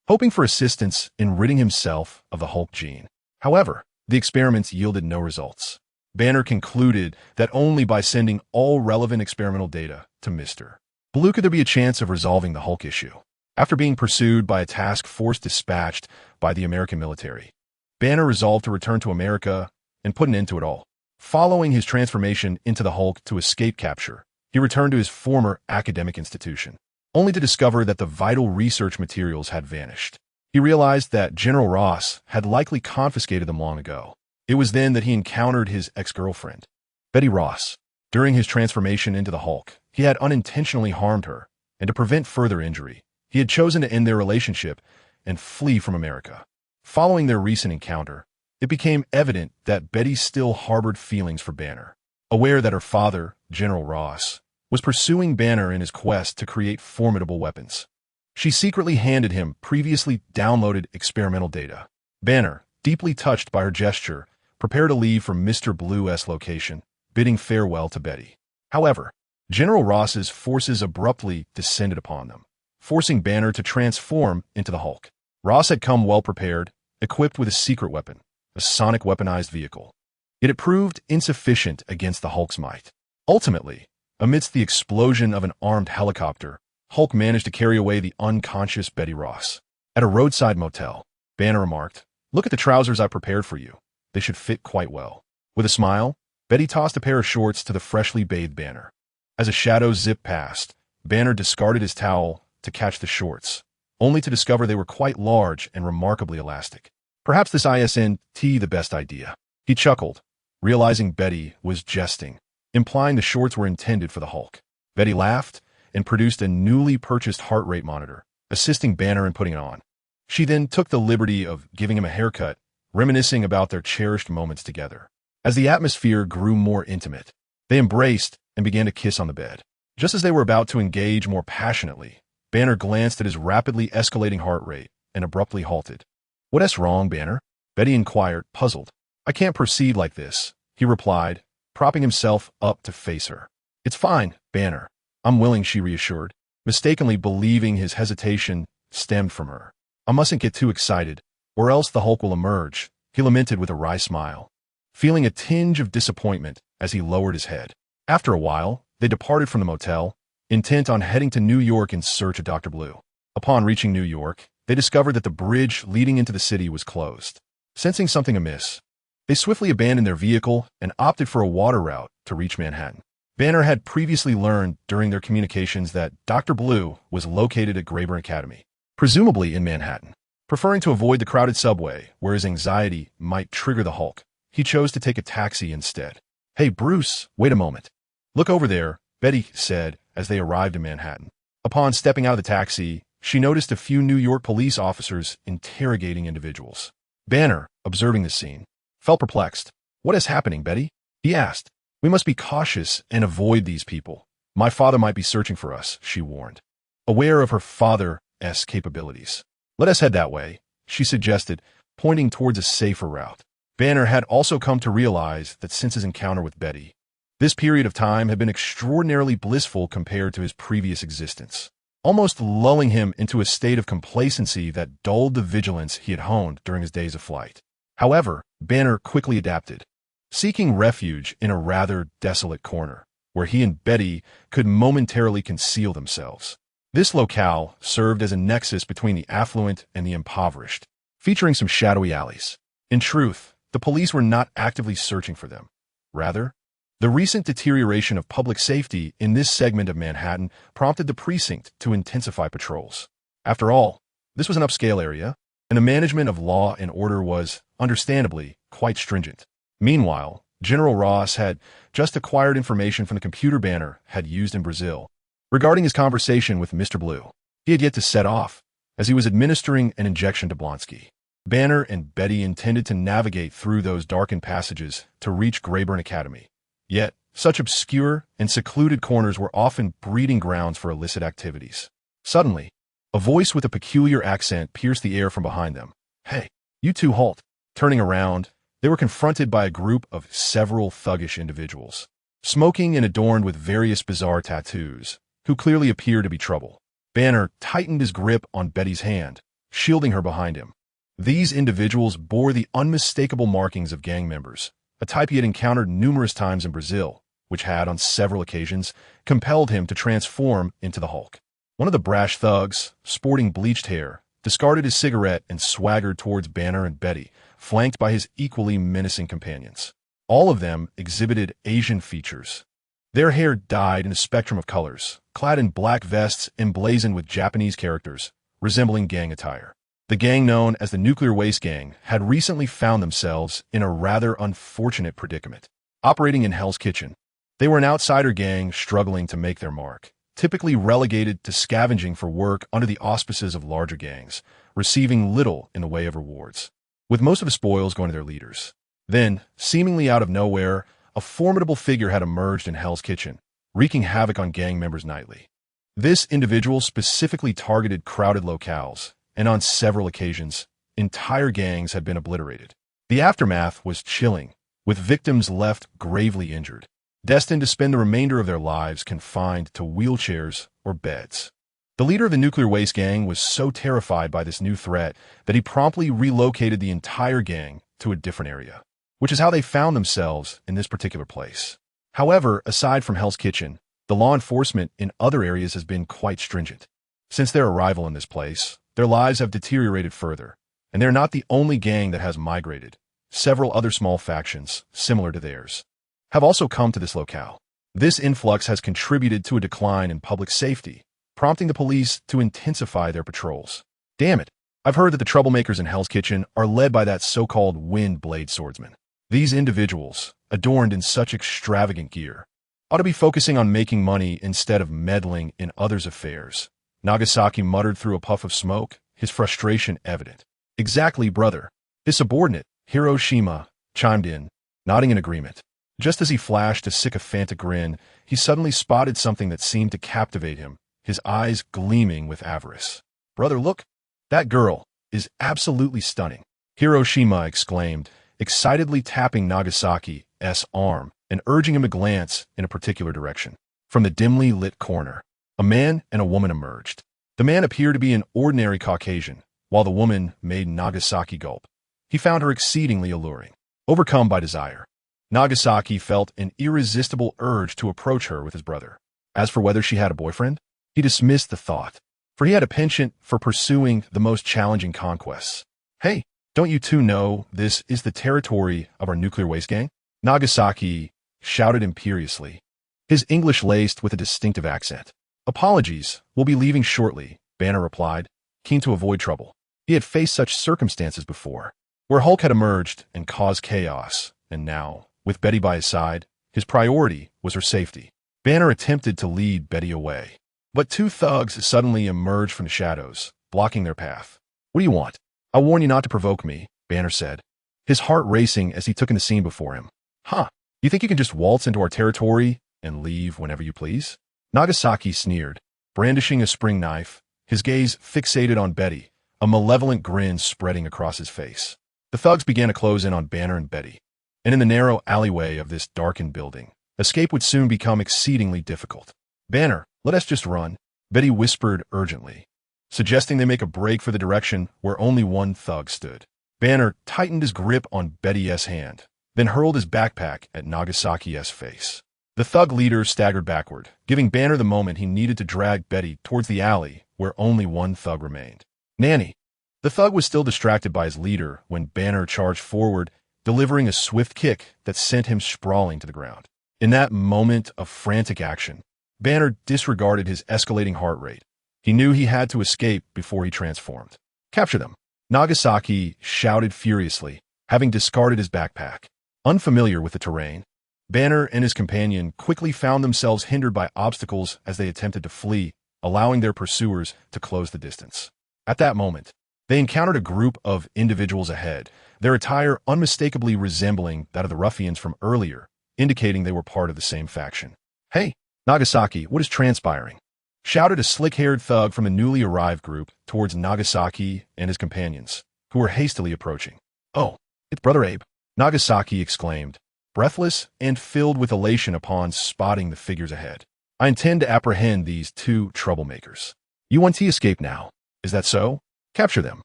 hoping for assistance in ridding himself of the Hulk gene. However, the experiments yielded no results. Banner concluded that only by sending all relevant experimental data to Mr. Blue could there be a chance of resolving the Hulk issue. After being pursued by a task force dispatched by the American military, Banner resolved to return to America and put an end to it all. Following his transformation into the Hulk to escape capture, he returned to his former academic institution, only to discover that the vital research materials had vanished. He realized that General Ross had likely confiscated them long ago. It was then that he encountered his ex-girlfriend, Betty Ross. During his transformation into the Hulk, he had unintentionally harmed her, and to prevent further injury, he had chosen to end their relationship and flee from America. Following their recent encounter, it became evident that Betty still harbored feelings for Banner. Aware that her father, General Ross, was pursuing Banner in his quest to create formidable weapons, she secretly handed him previously downloaded experimental data. Banner, deeply touched by her gesture, prepared to leave for Mr. Blue's location, bidding farewell to Betty. However, General Ross's forces abruptly descended upon them, forcing Banner to transform into the Hulk. Ross had come well prepared, equipped with a secret weapon, a sonic weaponized vehicle. Yet it proved insufficient against the Hulk's might. Ultimately, amidst the explosion of an armed helicopter, Hulk managed to carry away the unconscious Betty Ross. At a roadside motel, Banner remarked, "Look at the trousers I prepared for you. They should fit quite well." With a smile, Betty tossed a pair of shorts to the freshly bathed Banner. As a shadow zipped past, Banner discarded his towel to catch the shorts, only to discover they were quite large and remarkably elastic. Perhaps this isn't the best idea. He chuckled, realizing Betty was jesting, implying the shorts were intended for the Hulk. Betty laughed and produced a newly purchased heart rate monitor, assisting Banner in putting it on. She then took the liberty of giving him a haircut, reminiscing about their cherished moments together. As the atmosphere grew more intimate, they embraced and began to kiss on the bed. Just as they were about to engage more passionately, Banner glanced at his rapidly escalating heart rate and abruptly halted. "What's wrong, Banner?" Betty inquired, puzzled. "I can't proceed like this," he replied, propping himself up to face her. "It's fine, Banner. I'm willing," she reassured, mistakenly believing his hesitation stemmed from her. "I mustn't get too excited, or else the Hulk will emerge," he lamented with a wry smile, feeling a tinge of disappointment as he lowered his head. After a while, they departed from the motel, intent on heading to New York in search of Dr. Blue. Upon reaching New York, they discovered that the bridge leading into the city was closed. Sensing something amiss, they swiftly abandoned their vehicle and opted for a water route to reach Manhattan. Banner had previously learned during their communications that Dr. Blue was located at Reborn Academy, presumably in Manhattan. Preferring to avoid the crowded subway, where his anxiety might trigger the Hulk, he chose to take a taxi instead. "Hey, Bruce, wait a moment. Look over there," Betty said as they arrived in Manhattan. Upon stepping out of the taxi, she noticed a few New York police officers interrogating individuals. Banner, observing the scene, felt perplexed. "What is happening, Betty?" he asked. "We must be cautious and avoid these people. My father might be searching for us," she warned, aware of her father's capabilities. "Let us head that way," she suggested, pointing towards a safer route. Banner had also come to realize that since his encounter with Betty, this period of time had been extraordinarily blissful compared to his previous existence, almost lulling him into a state of complacency that dulled the vigilance he had honed during his days of flight. However, Banner quickly adapted, seeking refuge in a rather desolate corner, where he and Betty could momentarily conceal themselves. This locale served as a nexus between the affluent and the impoverished, featuring some shadowy alleys. In truth, the police were not actively searching for them. Rather, the recent deterioration of public safety in this segment of Manhattan prompted the precinct to intensify patrols. After all, this was an upscale area, and the management of law and order was, understandably, quite stringent. Meanwhile, General Ross had just acquired information from the computer Banner had used in Brazil regarding his conversation with Mr. Blue. He had yet to set off, as he was administering an injection to Blonsky. Banner and Betty intended to navigate through those darkened passages to reach Reborn Academy. Yet, such obscure and secluded corners were often breeding grounds for illicit activities. Suddenly, a voice with a peculiar accent pierced the air from behind them. "Hey, you two halt." Turning around, they were confronted by a group of several thuggish individuals, smoking and adorned with various bizarre tattoos, who clearly appeared to be trouble. Banner tightened his grip on Betty's hand, shielding her behind him. These individuals bore the unmistakable markings of gang members, a type he had encountered numerous times in Brazil, which had, on several occasions, compelled him to transform into the Hulk. One of the brash thugs, sporting bleached hair, discarded his cigarette and swaggered towards Banner and Betty, flanked by his equally menacing companions. All of them exhibited Asian features. Their hair dyed in a spectrum of colors, clad in black vests emblazoned with Japanese characters, resembling gang attire. The gang known as the Nuclear Waste Gang had recently found themselves in a rather unfortunate predicament. Operating in Hell's Kitchen, they were an outsider gang struggling to make their mark, typically relegated to scavenging for work under the auspices of larger gangs, receiving little in the way of rewards, with most of the spoils going to their leaders. Then, seemingly out of nowhere, a formidable figure had emerged in Hell's Kitchen, wreaking havoc on gang members nightly. This individual specifically targeted crowded locales, and on several occasions, entire gangs had been obliterated. The aftermath was chilling, with victims left gravely injured, destined to spend the remainder of their lives confined to wheelchairs or beds. The leader of the Nuclear Waste Gang was so terrified by this new threat that he promptly relocated the entire gang to a different area, which is how they found themselves in this particular place. However, aside from Hell's Kitchen, the law enforcement in other areas has been quite stringent. Since their arrival in this place, their lives have deteriorated further, and they're not the only gang that has migrated. Several other small factions, similar to theirs, have also come to this locale. This influx has contributed to a decline in public safety, prompting the police to intensify their patrols. Damn it, I've heard that the troublemakers in Hell's Kitchen are led by that so-called wind blade swordsman. These individuals, adorned in such extravagant gear, ought to be focusing on making money instead of meddling in others' affairs. Nagasaki muttered through a puff of smoke, his frustration evident. Exactly, brother. His subordinate, Hiroshima, chimed in, nodding in agreement. Just as he flashed a sycophantic grin, he suddenly spotted something that seemed to captivate him, his eyes gleaming with avarice. "Brother, look! That girl is absolutely stunning," Hiroshima exclaimed, excitedly tapping Nagasaki's arm and urging him to glance in a particular direction. From the dimly lit corner, a man and a woman emerged. The man appeared to be an ordinary Caucasian, while the woman made Nagasaki gulp. He found her exceedingly alluring. Overcome by desire, Nagasaki felt an irresistible urge to approach her with his brother. As for whether she had a boyfriend, he dismissed the thought. for he had a penchant for pursuing the most challenging conquests. "Hey, don't you two know this is the territory of our nuclear waste gang?" Nagasaki shouted imperiously, his English laced with a distinctive accent. "Apologies, we'll be leaving shortly," Banner replied, keen to avoid trouble. He had faced such circumstances before, where Hulk had emerged and caused chaos, and now, with Betty by his side, his priority was her safety. Banner attempted to lead Betty away, but two thugs suddenly emerged from the shadows, blocking their path. "What do you want?" "I warn you not to provoke me," Banner said, his heart racing as he took in the scene before him. "Huh, you think you can just waltz into our territory and leave whenever you please?" Nagasaki sneered, brandishing a spring knife, his gaze fixated on Betty, a malevolent grin spreading across his face. The thugs began to close in on Banner and Betty, and in the narrow alleyway of this darkened building, escape would soon become exceedingly difficult. "Banner, let us just run," Betty whispered urgently, suggesting they make a break for the direction where only one thug stood. Banner tightened his grip on Betty's hand, then hurled his backpack at Nagasaki's face. The thug leader staggered backward, giving Banner the moment he needed to drag Betty towards the alley where only one thug remained. "Nanny!" The thug was still distracted by his leader when Banner charged forward, delivering a swift kick that sent him sprawling to the ground. In that moment of frantic action, Banner disregarded his escalating heart rate. He knew he had to escape before he transformed. "Capture them!" Nagasaki shouted furiously, having discarded his backpack. Unfamiliar with the terrain, Banner and his companion quickly found themselves hindered by obstacles as they attempted to flee, allowing their pursuers to close the distance. At that moment, they encountered a group of individuals ahead, their attire unmistakably resembling that of the ruffians from earlier, indicating they were part of the same faction. "Hey, Nagasaki, what is transpiring?" shouted a slick-haired thug from the newly arrived group towards Nagasaki and his companions, who were hastily approaching. "Oh, it's Brother Abe," Nagasaki exclaimed, breathless and filled with elation upon spotting the figures ahead. "I intend to apprehend these two troublemakers. You want to escape now, is that so? Capture them,"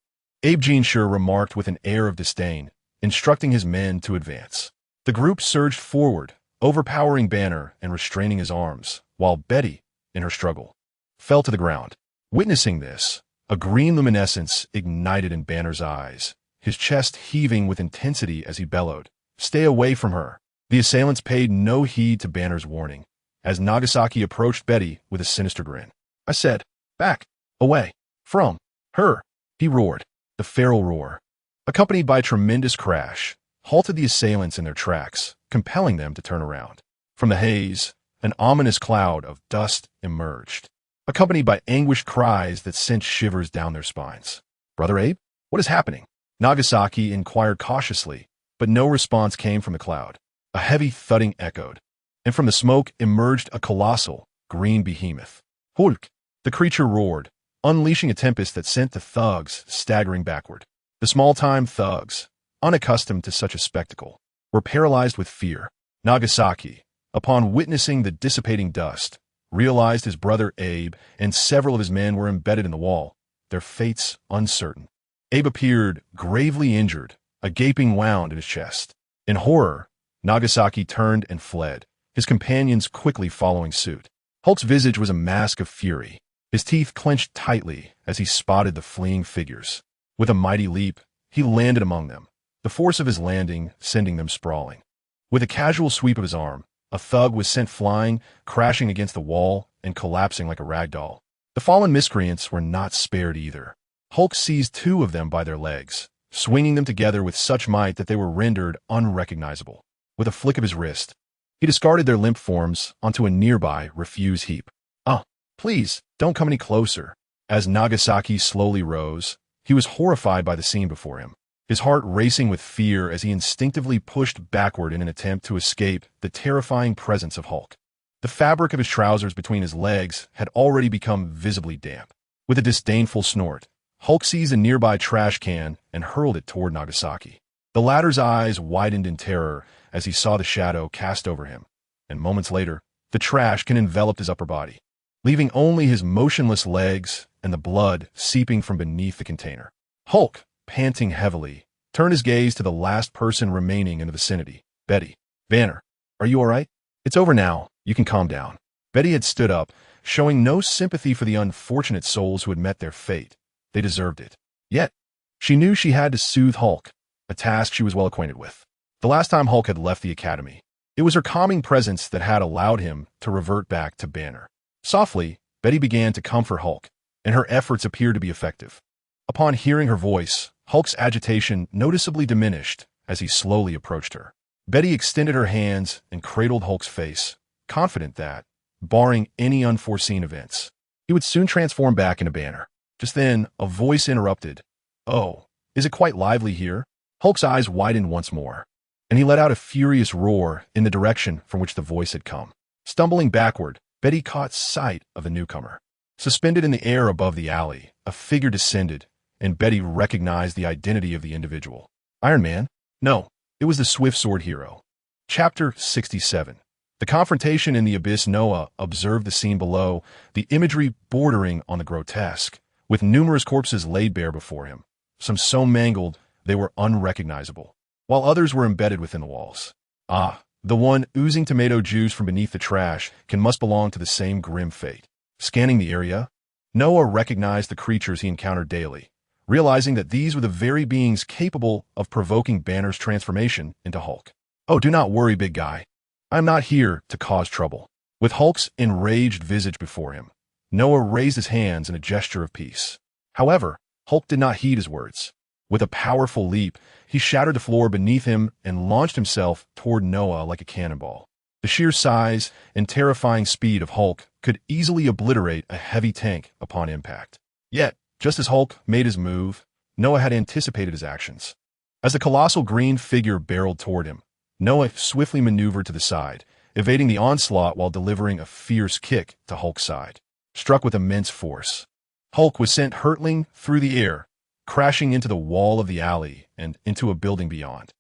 Abe Jeansure remarked with an air of disdain, instructing his men to advance. The group surged forward, overpowering Banner and restraining his arms, while Betty, in her struggle, fell to the ground. Witnessing this, a green luminescence ignited in Banner's eyes, his chest heaving with intensity as he bellowed, "Stay away from her." The assailants paid no heed to Banner's warning, as Nagasaki approached Betty with a sinister grin. "I said, back, away, from her," he roared. The feral roar, accompanied by a tremendous crash, halted the assailants in their tracks, compelling them to turn around. From the haze, an ominous cloud of dust emerged, accompanied by anguished cries that sent shivers down their spines. "Brother Abe, what is happening?" Nagasaki inquired cautiously, but no response came from the cloud. A heavy thudding echoed, and from the smoke emerged a colossal, green behemoth. "Hulk!" The creature roared, unleashing a tempest that sent the thugs staggering backward. The small-time thugs, unaccustomed to such a spectacle, were paralyzed with fear. Nagasaki, upon witnessing the dissipating dust, realized his brother Abe and several of his men were embedded in the wall, their fates uncertain. Abe appeared gravely injured, a gaping wound in his chest. In horror, Nagasaki turned and fled, his companions quickly following suit. Hulk's visage was a mask of fury, his teeth clenched tightly as he spotted the fleeing figures. With a mighty leap, he landed among them, the force of his landing sending them sprawling. With a casual sweep of his arm, a thug was sent flying, crashing against the wall and collapsing like a rag doll. The fallen miscreants were not spared either. Hulk seized two of them by their legs, swinging them together with such might that they were rendered unrecognizable. With a flick of his wrist, he discarded their limp forms onto a nearby refuse heap. "Oh, please, don't come any closer." As Nagasaki slowly rose, he was horrified by the scene before him, his heart racing with fear as he instinctively pushed backward in an attempt to escape the terrifying presence of Hulk. The fabric of his trousers between his legs had already become visibly damp. With a disdainful snort, Hulk seized a nearby trash can and hurled it toward Nagasaki. The latter's eyes widened in terror as he saw the shadow cast over him, and moments later, the trash can enveloped his upper body, leaving only his motionless legs and the blood seeping from beneath the container. Hulk, panting heavily, turned his gaze to the last person remaining in the vicinity, Betty. "Banner, are you all right? It's over now. You can calm down." Betty had stood up, showing no sympathy for the unfortunate souls who had met their fate. They deserved it. Yet, she knew she had to soothe Hulk, a task she was well acquainted with. The last time Hulk had left the academy, it was her calming presence that had allowed him to revert back to Banner. Softly, Betty began to comfort Hulk, and her efforts appeared to be effective. Upon hearing her voice, Hulk's agitation noticeably diminished as he slowly approached her. Betty extended her hands and cradled Hulk's face, confident that, barring any unforeseen events, he would soon transform back into Banner. Just then, a voice interrupted. "Oh, is it quite lively here?" Hulk's eyes widened once more, and he let out a furious roar in the direction from which the voice had come. Stumbling backward, Betty caught sight of the newcomer. Suspended in the air above the alley, a figure descended, and Betty recognized the identity of the individual. Iron Man? No, it was the Swift Sword hero. Chapter 67. The confrontation in the abyss. Noah observed the scene below, the imagery bordering on the grotesque, with numerous corpses laid bare before him, some so mangled they were unrecognizable, while others were embedded within the walls. Ah, the one oozing tomato juice from beneath the trash must belong to the same grim fate. Scanning the area, Noah recognized the creatures he encountered daily, realizing that these were the very beings capable of provoking Banner's transformation into Hulk. "Oh, do not worry, big guy. I am not here to cause trouble." With Hulk's enraged visage before him, Noah raised his hands in a gesture of peace. However, Hulk did not heed his words. With a powerful leap, he shattered the floor beneath him and launched himself toward Noah like a cannonball. The sheer size and terrifying speed of Hulk could easily obliterate a heavy tank upon impact. Yet, just as Hulk made his move, Noah had anticipated his actions. As the colossal green figure barreled toward him, Noah swiftly maneuvered to the side, evading the onslaught while delivering a fierce kick to Hulk's side. Struck with immense force, Hulk was sent hurtling through the air, crashing into the wall of the alley and into a building beyond.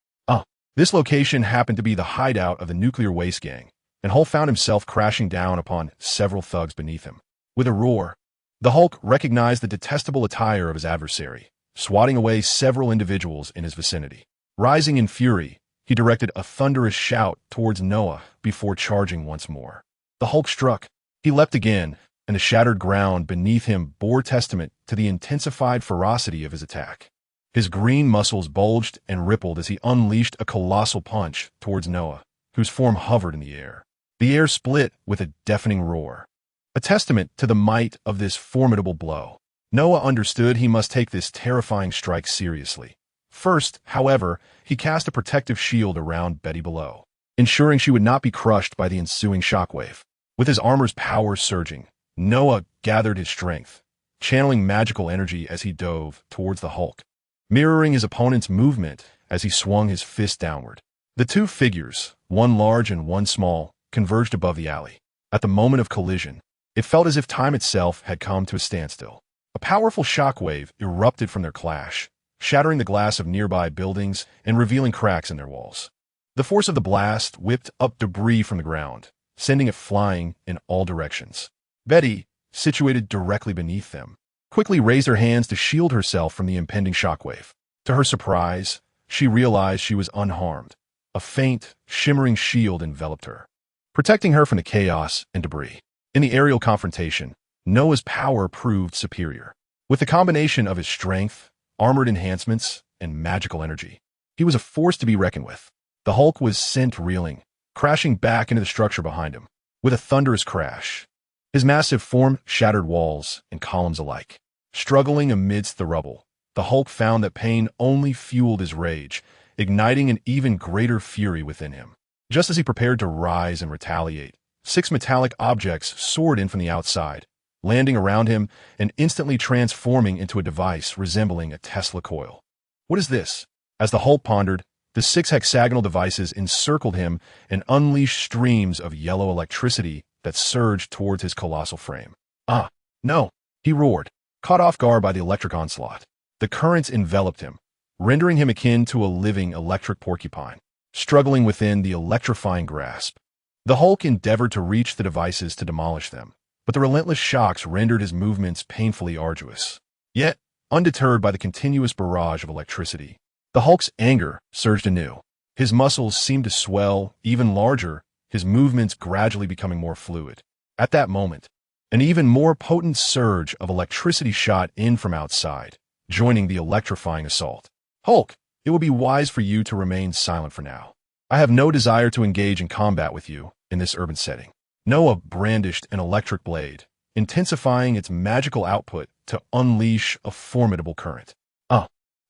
This location happened to be the hideout of the Nuclear Waste Gang, and Hulk found himself crashing down upon several thugs beneath him. With a roar, the Hulk recognized the detestable attire of his adversary, swatting away several individuals in his vicinity. Rising in fury, he directed a thunderous shout towards Noah before charging once more. The Hulk struck. He leapt again, and the shattered ground beneath him bore testament to the intensified ferocity of his attack. His green muscles bulged and rippled as he unleashed a colossal punch towards Noah, whose form hovered in the air. The air split with a deafening roar, a testament to the might of this formidable blow. Noah understood he must take this terrifying strike seriously. First, however, he cast a protective shield around Betty below, ensuring she would not be crushed by the ensuing shockwave. With his armor's power surging, Noah gathered his strength, channeling magical energy as he dove towards the Hulk, mirroring his opponent's movement as he swung his fist downward. The two figures, one large and one small, converged above the alley. At the moment of collision, it felt as if time itself had come to a standstill. A powerful shockwave erupted from their clash, shattering the glass of nearby buildings and revealing cracks in their walls. The force of the blast whipped up debris from the ground, sending it flying in all directions. Betty, situated directly beneath them, quickly raised her hands to shield herself from the impending shockwave. To her surprise, she realized she was unharmed. A faint, shimmering shield enveloped her, protecting her from the chaos and debris. In the aerial confrontation, Noah's power proved superior. With the combination of his strength, armored enhancements, and magical energy, he was a force to be reckoned with. The Hulk was sent reeling, crashing back into the structure behind him. With a thunderous crash, his massive form shattered walls and columns alike. Struggling amidst the rubble, the Hulk found that pain only fueled his rage, igniting an even greater fury within him. Just as he prepared to rise and retaliate, 6 metallic objects soared in from the outside, landing around him and instantly transforming into a device resembling a Tesla coil. What is this? As the Hulk pondered, the 6 hexagonal devices encircled him and unleashed streams of yellow electricity that surged towards his colossal frame. "Ah, no!" he roared, caught off guard by the electric onslaught. The currents enveloped him, rendering him akin to a living electric porcupine, struggling within the electrifying grasp. The Hulk endeavored to reach the devices to demolish them, but the relentless shocks rendered his movements painfully arduous. Yet, undeterred by the continuous barrage of electricity, the Hulk's anger surged anew. His muscles seemed to swell even larger, his movements gradually becoming more fluid. At that moment, An even more potent surge of electricity shot in from outside, joining the electrifying assault. Hulk, it would be wise for you to remain silent for now. I have no desire to engage in combat with you in this urban setting. Noah brandished an electric blade, intensifying its magical output to unleash a formidable current.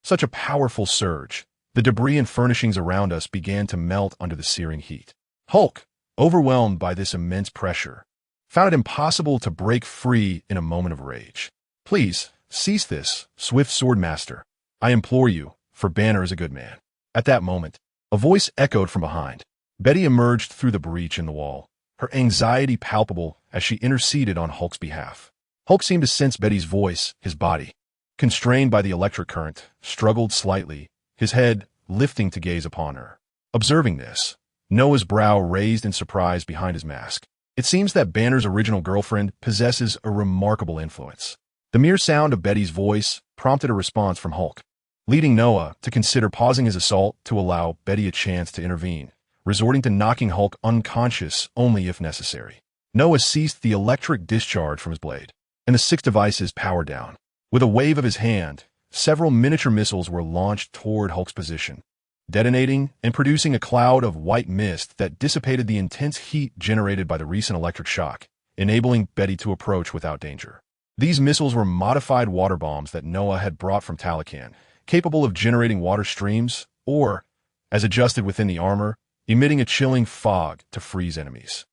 Such a powerful surge. The debris and furnishings around us began to melt under the searing heat. Hulk, overwhelmed by this immense pressure, found it impossible to break free in a moment of rage. Please, cease this, swift sword master. I implore you, for Banner is a good man. At that moment, a voice echoed from behind. Betty emerged through the breach in the wall, her anxiety palpable as she interceded on Hulk's behalf. Hulk seemed to sense Betty's voice, his body, constrained by the electric current, struggled slightly, his head lifting to gaze upon her. Observing this, Noah's brow raised in surprise behind his mask. It seems that Banner's original girlfriend possesses a remarkable influence. The mere sound of Betty's voice prompted a response from Hulk, leading Noah to consider pausing his assault to allow Betty a chance to intervene, resorting to knocking Hulk unconscious only if necessary. Noah ceased the electric discharge from his blade, and the 6 devices powered down. With a wave of his hand, several miniature missiles were launched toward Hulk's position, detonating and producing a cloud of white mist that dissipated the intense heat generated by the recent electric shock, enabling Betty to approach without danger. These missiles were modified water bombs that Noah had brought from Talocan, capable of generating water streams or, as adjusted within the armor, emitting a chilling fog to freeze enemies.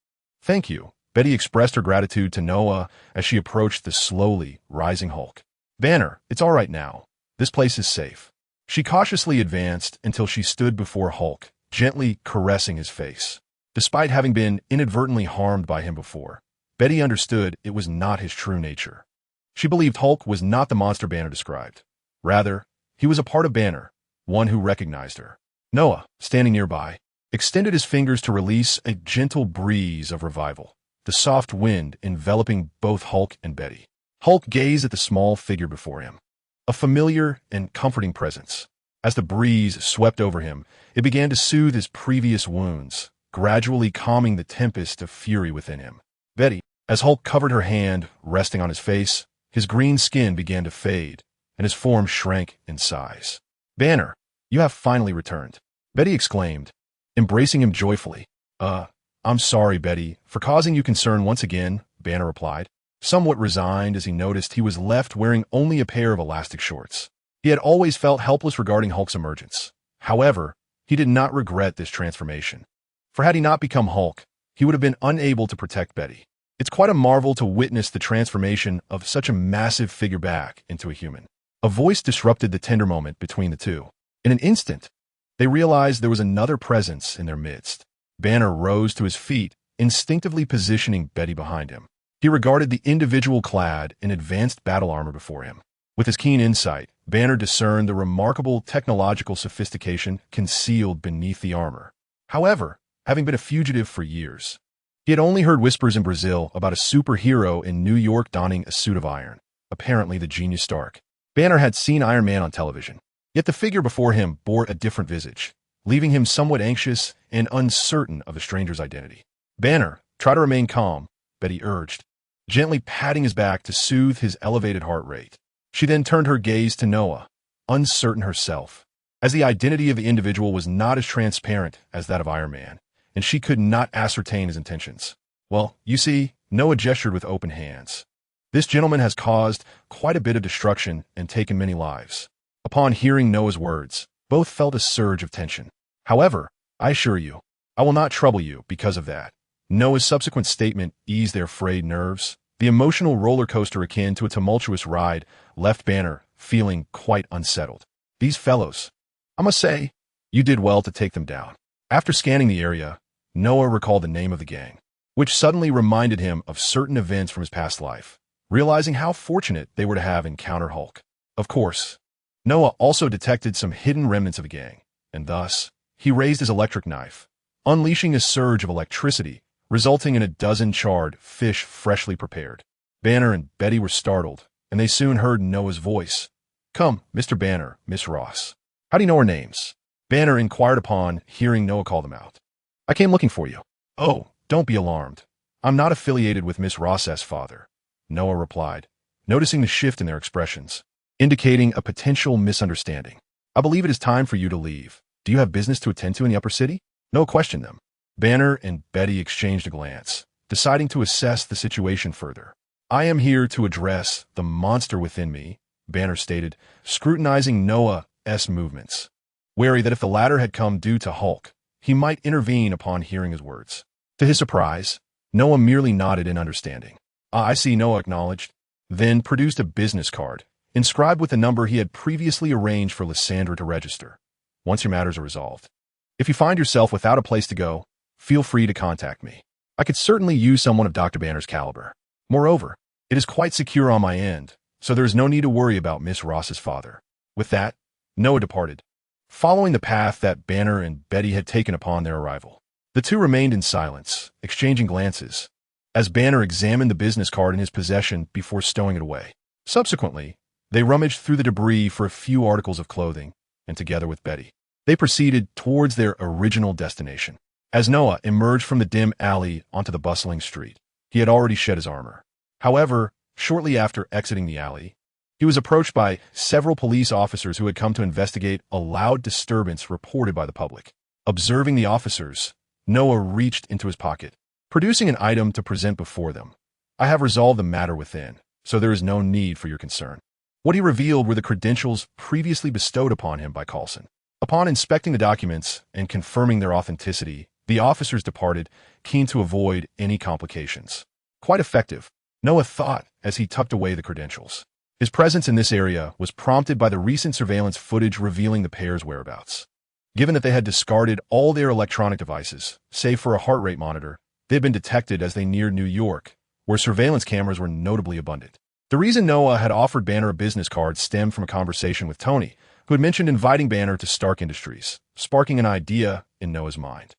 Thank you, Betty expressed her gratitude to Noah as she approached the slowly rising Hulk. Banner, it's all right now. This place is safe. She cautiously advanced until she stood before Hulk, gently caressing his face. Despite having been inadvertently harmed by him before, Betty understood it was not his true nature. She believed Hulk was not the monster Banner described. Rather, he was a part of Banner, one who recognized her. Noah, standing nearby, extended his fingers to release a gentle breeze of revival, the soft wind enveloping both Hulk and Betty. Hulk gazed at the small figure before him, a familiar and comforting presence. As the breeze swept over him, it began to soothe his previous wounds, gradually calming the tempest of fury within him. Betty, as Hulk covered her hand resting on his face, his green skin began to fade, and his form shrank in size. Banner, you have finally returned, Betty exclaimed, embracing him joyfully. I'm sorry, Betty, for causing you concern once again, Banner replied, somewhat resigned as he noticed he was left wearing only a pair of elastic shorts. He had always felt helpless regarding Hulk's emergence. However, he did not regret this transformation. For had he not become Hulk, he would have been unable to protect Betty. It's quite a marvel to witness the transformation of such a massive figure back into a human. A voice disrupted the tender moment between the two. In an instant, they realized there was another presence in their midst. Banner rose to his feet, instinctively positioning Betty behind him. He regarded the individual clad in advanced battle armor before him. With his keen insight, Banner discerned the remarkable technological sophistication concealed beneath the armor. However, having been a fugitive for years, he had only heard whispers in Brazil about a superhero in New York donning a suit of iron, apparently the genius Stark. Banner had seen Iron Man on television, yet the figure before him bore a different visage, leaving him somewhat anxious and uncertain of the stranger's identity. Banner, try to remain calm, Betty urged, gently patting his back to soothe his elevated heart rate. She then turned her gaze to Noah, uncertain herself, as the identity of the individual was not as transparent as that of Iron Man, and she could not ascertain his intentions. Well, you see, Noah gestured with open hands. This gentleman has caused quite a bit of destruction and taken many lives. Upon hearing Noah's words, both felt a surge of tension. However, I assure you, I will not trouble you because of that. Noah's subsequent statement eased their frayed nerves. The emotional roller coaster akin to a tumultuous ride left Banner feeling quite unsettled. These fellows, I must say, you did well to take them down. After scanning the area, Noah recalled the name of the gang, which suddenly reminded him of certain events from his past life, realizing how fortunate they were to have encountered Hulk. Of course, Noah also detected some hidden remnants of the gang, and thus, he raised his electric knife, unleashing a surge of electricity, resulting in a dozen charred fish freshly prepared. Banner and Betty were startled, and they soon heard Noah's voice. Come, Mr. Banner, Miss Ross. How do you know our names? Banner inquired upon hearing Noah call them out. I came looking for you. Oh, don't be alarmed. I'm not affiliated with Miss Ross's father. Noah replied, noticing the shift in their expressions, indicating a potential misunderstanding. I believe it is time for you to leave. Do you have business to attend to in the upper city? Noah questioned them. Banner and Betty exchanged a glance, deciding to assess the situation further. I am here to address the monster within me, Banner stated, scrutinizing Noah's movements, wary that if the latter had come due to Hulk, he might intervene upon hearing his words. To his surprise, Noah merely nodded in understanding. I see, Noah acknowledged, then produced a business card, inscribed with the number he had previously arranged for Lysandra to register. Once your matters are resolved, if you find yourself without a place to go, feel free to contact me. I could certainly use someone of Dr. Banner's caliber. Moreover, it is quite secure on my end, so there is no need to worry about Miss Ross's father. With that, Noah departed, following the path that Banner and Betty had taken upon their arrival. The two remained in silence, exchanging glances, as Banner examined the business card in his possession before stowing it away. Subsequently, they rummaged through the debris for a few articles of clothing, and together with Betty, they proceeded towards their original destination. As Noah emerged from the dim alley onto the bustling street, he had already shed his armor. However, shortly after exiting the alley, he was approached by several police officers who had come to investigate a loud disturbance reported by the public. Observing the officers, Noah reached into his pocket, producing an item to present before them. I have resolved the matter within, so there is no need for your concern. What he revealed were the credentials previously bestowed upon him by Coulson. Upon inspecting the documents and confirming their authenticity, the officers departed, keen to avoid any complications. Quite effective, Noah thought as he tucked away the credentials. His presence in this area was prompted by the recent surveillance footage revealing the pair's whereabouts. Given that they had discarded all their electronic devices, save for a heart rate monitor, they had been detected as they neared New York, where surveillance cameras were notably abundant. The reason Noah had offered Banner a business card stemmed from a conversation with Tony, who had mentioned inviting Banner to Stark Industries, sparking an idea in Noah's mind.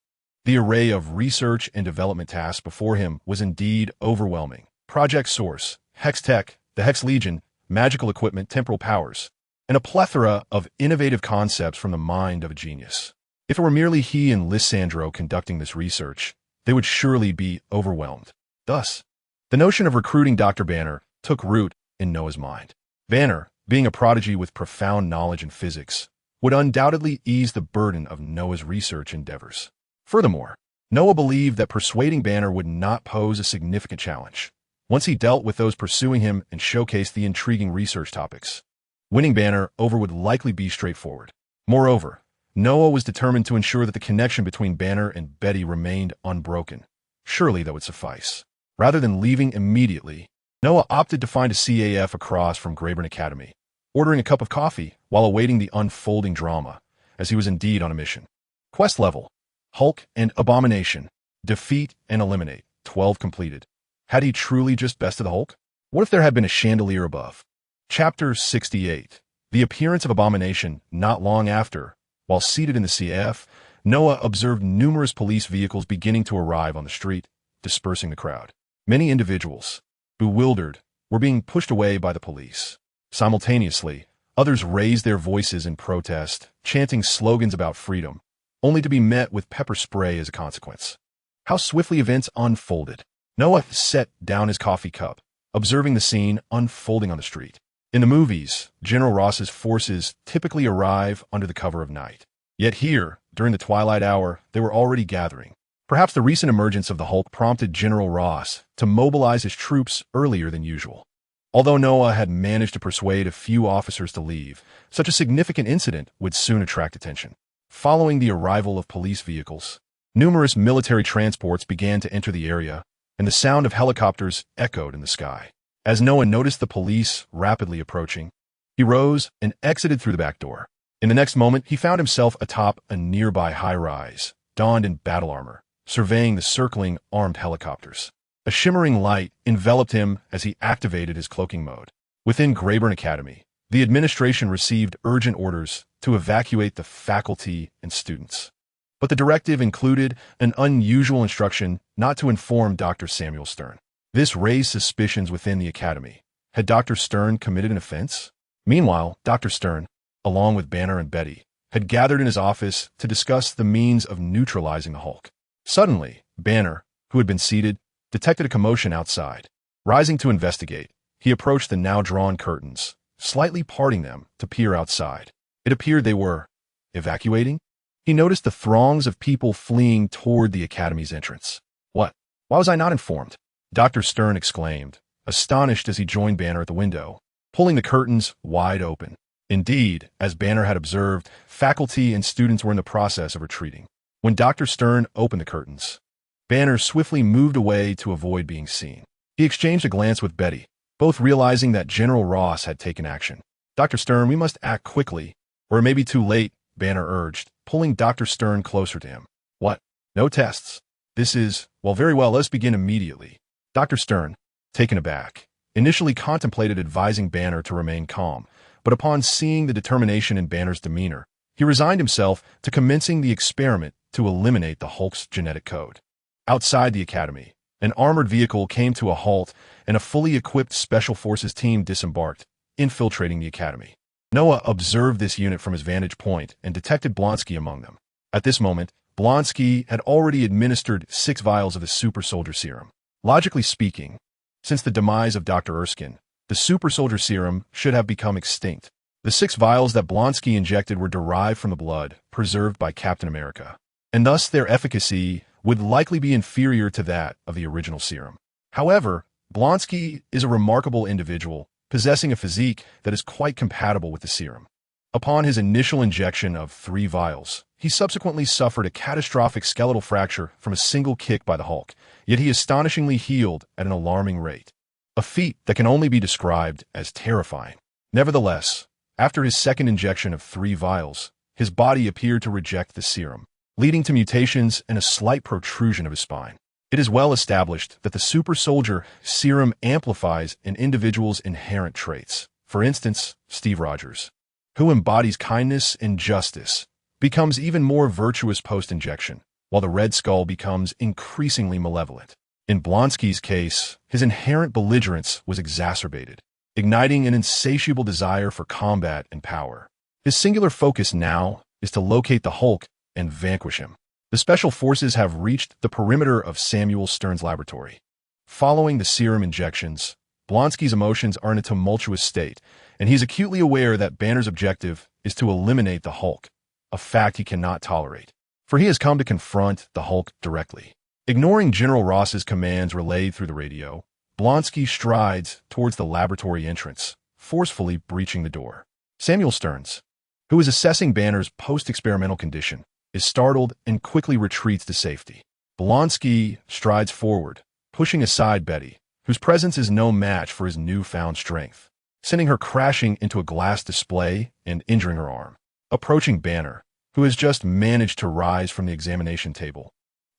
The array of research and development tasks before him was indeed overwhelming. Project Source, Hex Tech, the Hex Legion, magical equipment, temporal powers, and a plethora of innovative concepts from the mind of a genius. If it were merely he and Lysandro conducting this research, they would surely be overwhelmed. Thus, the notion of recruiting Dr. Banner took root in Noah's mind. Banner, being a prodigy with profound knowledge in physics, would undoubtedly ease the burden of Noah's research endeavors. Furthermore, Noah believed that persuading Banner would not pose a significant challenge, once he dealt with those pursuing him and showcased the intriguing research topics. Winning Banner over would likely be straightforward. Moreover, Noah was determined to ensure that the connection between Banner and Betty remained unbroken. Surely that would suffice. Rather than leaving immediately, Noah opted to find a CAF across from Reborn Academy, ordering a cup of coffee while awaiting the unfolding drama, as he was indeed on a mission. Quest level: Hulk and Abomination. Defeat and eliminate. 12 completed. Had he truly just bested the Hulk? What if there had been a chandelier above? Chapter 68. The appearance of Abomination. Not long after, while seated in the CAF, Noah observed numerous police vehicles beginning to arrive on the street, dispersing the crowd. Many individuals, bewildered, were being pushed away by the police. Simultaneously, others raised their voices in protest, chanting slogans about freedom, only to be met with pepper spray as a consequence. How swiftly events unfolded. Noah set down his coffee cup, observing the scene unfolding on the street. In the movies, General Ross's forces typically arrive under the cover of night. Yet here, during the twilight hour, they were already gathering. Perhaps the recent emergence of the Hulk prompted General Ross to mobilize his troops earlier than usual. Although Noah had managed to persuade a few officers to leave, such a significant incident would soon attract attention. Following the arrival of police vehicles, numerous military transports began to enter the area, and the sound of helicopters echoed in the sky. As Noah noticed the police rapidly approaching, he rose and exited through the back door. In the next moment, he found himself atop a nearby high-rise, donned in battle armor, surveying the circling armed helicopters. A shimmering light enveloped him as he activated his cloaking mode. Within Reborn Academy, the administration received urgent orders to evacuate the faculty and students. But the directive included an unusual instruction not to inform Dr. Samuel Stern. This raised suspicions within the academy. Had Dr. Stern committed an offense? Meanwhile, Dr. Stern, along with Banner and Betty, had gathered in his office to discuss the means of neutralizing the Hulk. Suddenly, Banner, who had been seated, detected a commotion outside. Rising to investigate, he approached the now drawn curtains, slightly parting them to peer outside. It appeared they were evacuating. He noticed the throngs of people fleeing toward the academy's entrance. What? Why was I not informed? Dr. Stern exclaimed, astonished as he joined Banner at the window, pulling the curtains wide open. Indeed, as Banner had observed, faculty and students were in the process of retreating. When Dr. Stern opened the curtains, Banner swiftly moved away to avoid being seen. He exchanged a glance with Betty, both realizing that General Ross had taken action. Dr. Stern, we must act quickly, or it may be too late, Banner urged, pulling Dr. Stern closer to him. What? No tests. This is, well, very well, let's begin immediately. Dr. Stern, taken aback, initially contemplated advising Banner to remain calm, but upon seeing the determination in Banner's demeanor, he resigned himself to commencing the experiment to eliminate the Hulk's genetic code. Outside the academy, an armored vehicle came to a halt and a fully equipped Special Forces team disembarked, infiltrating the academy. Noah observed this unit from his vantage point and detected Blonsky among them. At this moment, Blonsky had already administered 6 vials of the super soldier serum. Logically speaking, since the demise of Dr. Erskine, the super soldier serum should have become extinct. The 6 vials that Blonsky injected were derived from the blood preserved by Captain America, and thus their efficacy would likely be inferior to that of the original serum. However, Blonsky is a remarkable individual, possessing a physique that is quite compatible with the serum. Upon his initial injection of 3 vials, he subsequently suffered a catastrophic skeletal fracture from a single kick by the Hulk, yet he astonishingly healed at an alarming rate. A feat that can only be described as terrifying. Nevertheless, after his second injection of 3 vials, his body appeared to reject the serum, leading to mutations and a slight protrusion of his spine. It is well established that the super soldier serum amplifies an individual's inherent traits. For instance, Steve Rogers, who embodies kindness and justice, becomes even more virtuous post-injection, while the Red Skull becomes increasingly malevolent. In Blonsky's case, his inherent belligerence was exacerbated, igniting an insatiable desire for combat and power. His singular focus now is to locate the Hulk and vanquish him. The Special Forces have reached the perimeter of Samuel Stern's laboratory. Following the serum injections, Blonsky's emotions are in a tumultuous state, and he's acutely aware that Banner's objective is to eliminate the Hulk, a fact he cannot tolerate. For he has come to confront the Hulk directly. Ignoring General Ross's commands relayed through the radio, Blonsky strides towards the laboratory entrance, forcefully breaching the door. Samuel Stearns, who is assessing Banner's post-experimental condition, is startled and quickly retreats to safety. Blonsky strides forward, pushing aside Betty, whose presence is no match for his newfound strength, sending her crashing into a glass display and injuring her arm. Approaching Banner, who has just managed to rise from the examination table,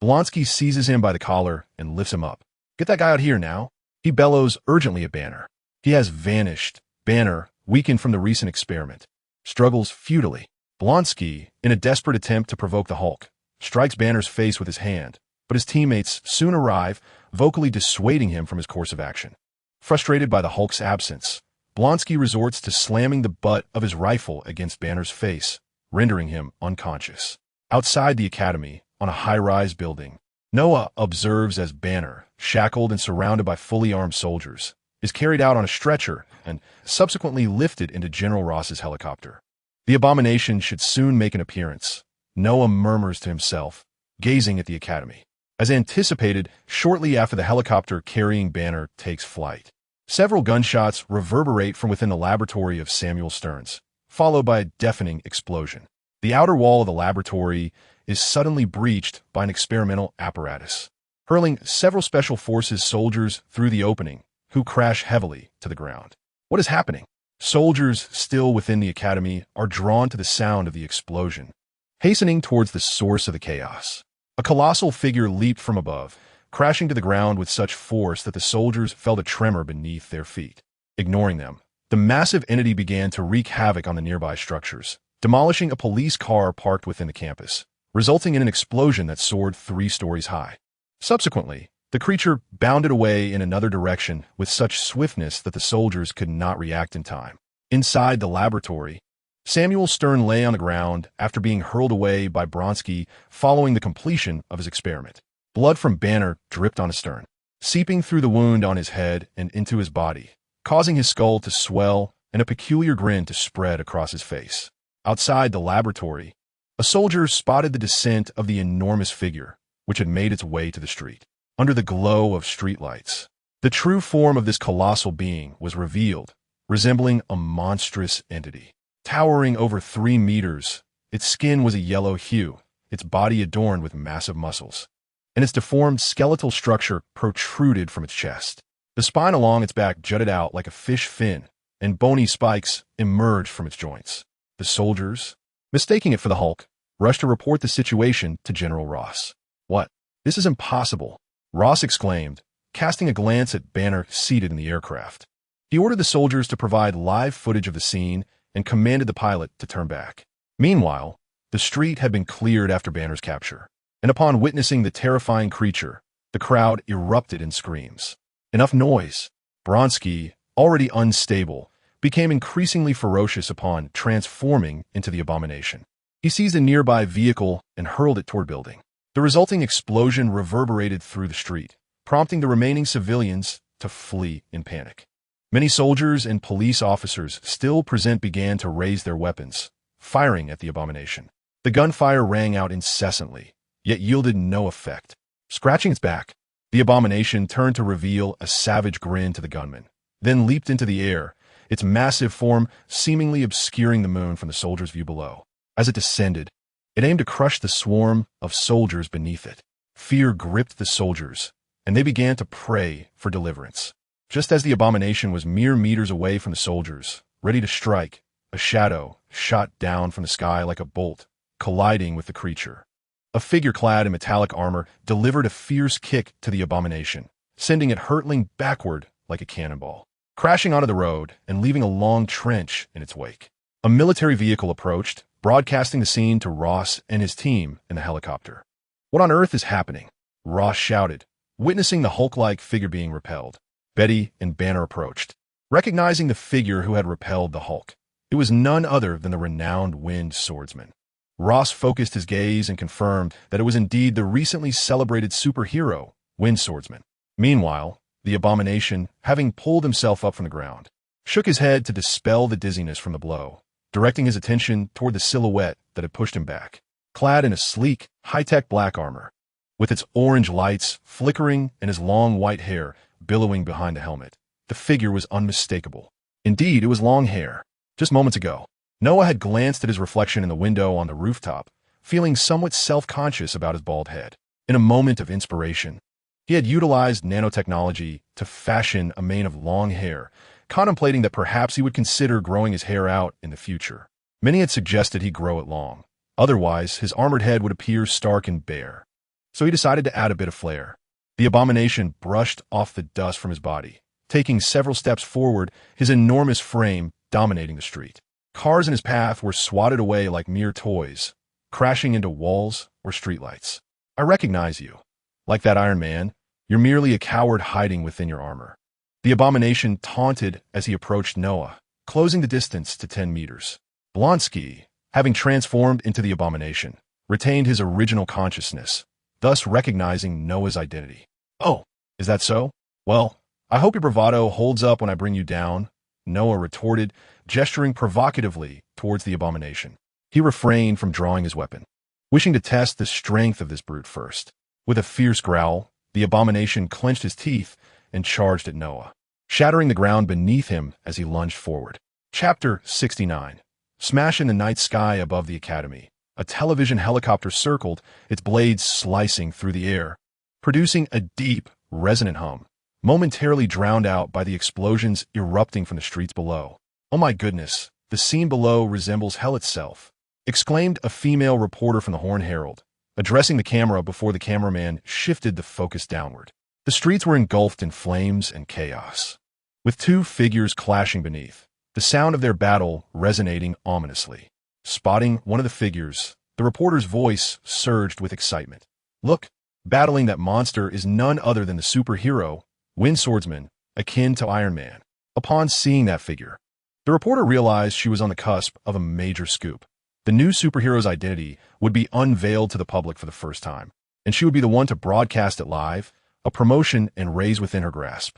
Blonsky seizes him by the collar and lifts him up. Get that guy out here now. He bellows urgently at Banner. He has vanished. Banner, weakened from the recent experiment, struggles futilely. Blonsky, in a desperate attempt to provoke the Hulk, strikes Banner's face with his hand, but his teammates soon arrive, vocally dissuading him from his course of action. Frustrated by the Hulk's absence, Blonsky resorts to slamming the butt of his rifle against Banner's face, rendering him unconscious. Outside the academy, on a high-rise building, Noah observes as Banner, shackled and surrounded by fully armed soldiers, is carried out on a stretcher and subsequently lifted into General Ross's helicopter. The abomination should soon make an appearance, Noah murmurs to himself, gazing at the academy. As anticipated, shortly after the helicopter carrying Banner takes flight, several gunshots reverberate from within the laboratory of Samuel Stearns, followed by a deafening explosion. The outer wall of the laboratory is suddenly breached by an experimental apparatus, hurling several Special Forces soldiers through the opening, who crash heavily to the ground. What is happening? Soldiers still within the academy are drawn to the sound of the explosion, hastening towards the source of the chaos. A colossal figure leaped from above, crashing to the ground with such force that the soldiers felt a tremor beneath their feet. Ignoring them, the massive entity began to wreak havoc on the nearby structures, demolishing a police car parked within the campus, resulting in an explosion that soared 3 stories high. Subsequently, the creature bounded away in another direction with such swiftness that the soldiers could not react in time. Inside the laboratory, Samuel Stern lay on the ground after being hurled away by Blonsky following the completion of his experiment. Blood from Banner dripped on his stern. seeping through the wound on his head and into his body, causing his skull to swell and a peculiar grin to spread across his face. Outside the laboratory, a soldier spotted the descent of the enormous figure, which had made its way to the street. Under the glow of streetlights, the true form of this colossal being was revealed, resembling a monstrous entity. Towering over 3 meters, its skin was a yellow hue, its body adorned with massive muscles, and its deformed skeletal structure protruded from its chest. The spine along its back jutted out like a fish fin, and bony spikes emerged from its joints. The soldiers, mistaking it for the Hulk, rushed to report the situation to General Ross. "What? This is impossible," Ross exclaimed, casting a glance at Banner seated in the aircraft. He ordered the soldiers to provide live footage of the scene and commanded the pilot to turn back. Meanwhile, the street had been cleared after Banner's capture, and upon witnessing the terrifying creature, the crowd erupted in screams. Enough noise. Bronski, already unstable, became increasingly ferocious upon transforming into the abomination. He seized a nearby vehicle and hurled it toward building. The resulting explosion reverberated through the street, prompting the remaining civilians to flee in panic. Many soldiers and police officers still present began to raise their weapons, firing at the abomination. The gunfire rang out incessantly, yet yielded no effect. Scratching its back, the abomination turned to reveal a savage grin to the gunman, then leaped into the air, its massive form seemingly obscuring the moon from the soldiers' view below. As it descended, it aimed to crush the swarm of soldiers beneath it. Fear gripped the soldiers, and they began to pray for deliverance. Just as the abomination was mere meters away from the soldiers, ready to strike, a shadow shot down from the sky like a bolt, colliding with the creature. A figure clad in metallic armor delivered a fierce kick to the abomination, sending it hurtling backward like a cannonball, crashing onto the road and leaving a long trench in its wake. A military vehicle approached, broadcasting the scene to Ross and his team in the helicopter. "What on earth is happening?" Ross shouted, witnessing the Hulk-like figure being repelled. Betty and Banner approached, recognizing the figure who had repelled the Hulk. It was none other than the renowned Wind Swordsman. Ross focused his gaze and confirmed that it was indeed the recently celebrated superhero, Wind Swordsman. Meanwhile, the abomination, having pulled himself up from the ground, shook his head to dispel the dizziness from the blow, directing his attention toward the silhouette that had pushed him back. Clad in a sleek, high-tech black armor, with its orange lights flickering and his long white hair billowing behind the helmet, the figure was unmistakable. Indeed, it was long hair. Just moments ago, Noah had glanced at his reflection in the window on the rooftop, feeling somewhat self-conscious about his bald head. In a moment of inspiration, he had utilized nanotechnology to fashion a mane of long hair, contemplating that perhaps he would consider growing his hair out in the future. Many had suggested he grow it long. Otherwise, his armored head would appear stark and bare. So he decided to add a bit of flair. The abomination brushed off the dust from his body, taking several steps forward, his enormous frame dominating the street. Cars in his path were swatted away like mere toys, crashing into walls or streetlights. "I recognize you. Like that Iron Man, you're merely a coward hiding within your armor." The abomination taunted as he approached Noah, closing the distance to 10 meters. Blonsky, having transformed into the abomination, retained his original consciousness, thus recognizing Noah's identity. "Oh, is that so? Well, I hope your bravado holds up when I bring you down," Noah retorted, gesturing provocatively towards the abomination. He refrained from drawing his weapon, wishing to test the strength of this brute first. With a fierce growl, the abomination clenched his teeth and charged at Noah, shattering the ground beneath him as he lunged forward. Chapter 69. Smash in the night sky above the academy. A television helicopter circled, its blades slicing through the air, producing a deep, resonant hum, momentarily drowned out by the explosions erupting from the streets below. "Oh my goodness, the scene below resembles hell itself," exclaimed a female reporter from the Horn Herald, addressing the camera before the cameraman shifted the focus downward. The streets were engulfed in flames and chaos, with two figures clashing beneath, the sound of their battle resonating ominously. Spotting one of the figures, the reporter's voice surged with excitement. "Look, battling that monster is none other than the superhero, Wind Swordsman, akin to Iron Man." Upon seeing that figure, the reporter realized she was on the cusp of a major scoop. The new superhero's identity would be unveiled to the public for the first time, and she would be the one to broadcast it live, a promotion and raise within her grasp.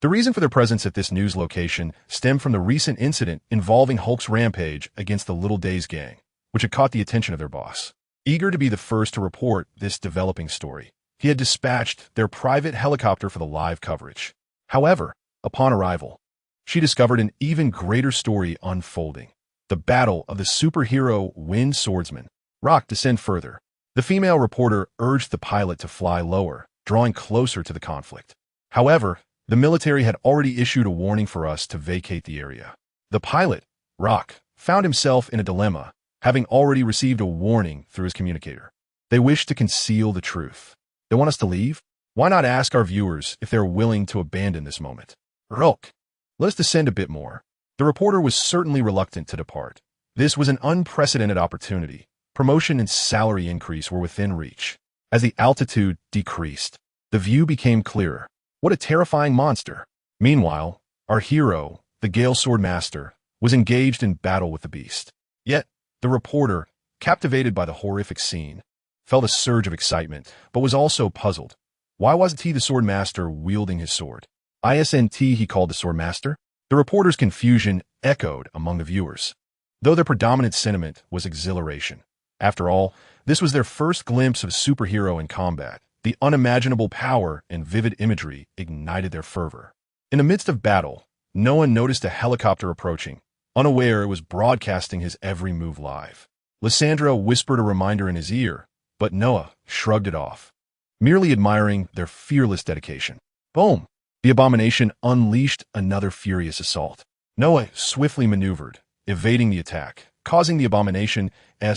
The reason for their presence at this news location stemmed from the recent incident involving Hulk's rampage against the Little Days gang, which had caught the attention of their boss. Eager to be the first to report this developing story, he had dispatched their private helicopter for the live coverage. However, upon arrival, she discovered an even greater story unfolding. The battle of the superhero wind swordsman. Rock descend further. The female reporter urged the pilot to fly lower, drawing closer to the conflict. However, the military had already issued a warning for us to vacate the area. The pilot, Rock, found himself in a dilemma, having already received a warning through his communicator. They wish to conceal the truth. They want us to leave? Why not ask our viewers if they're willing to abandon this moment? Rock, let us descend a bit more. The reporter was certainly reluctant to depart. This was an unprecedented opportunity. Promotion and salary increase were within reach. As the altitude decreased, the view became clearer. What a terrifying monster. Meanwhile, our hero, the Gale Sword Master, was engaged in battle with the beast. Yet, the reporter, captivated by the horrific scene, felt a surge of excitement, but was also puzzled. Why wasn't he the Sword Master wielding his sword? Isn't he called the Sword Master? The reporter's confusion echoed among the viewers, though their predominant sentiment was exhilaration. After all, this was their first glimpse of superhero in combat. The unimaginable power and vivid imagery ignited their fervor. In the midst of battle, Noah noticed a helicopter approaching. Unaware it was broadcasting his every move live. Lysandra whispered a reminder in his ear, but Noah shrugged it off, merely admiring their fearless dedication. Boom! The abomination unleashed another furious assault. Noah swiftly maneuvered, evading the attack, causing the abomination's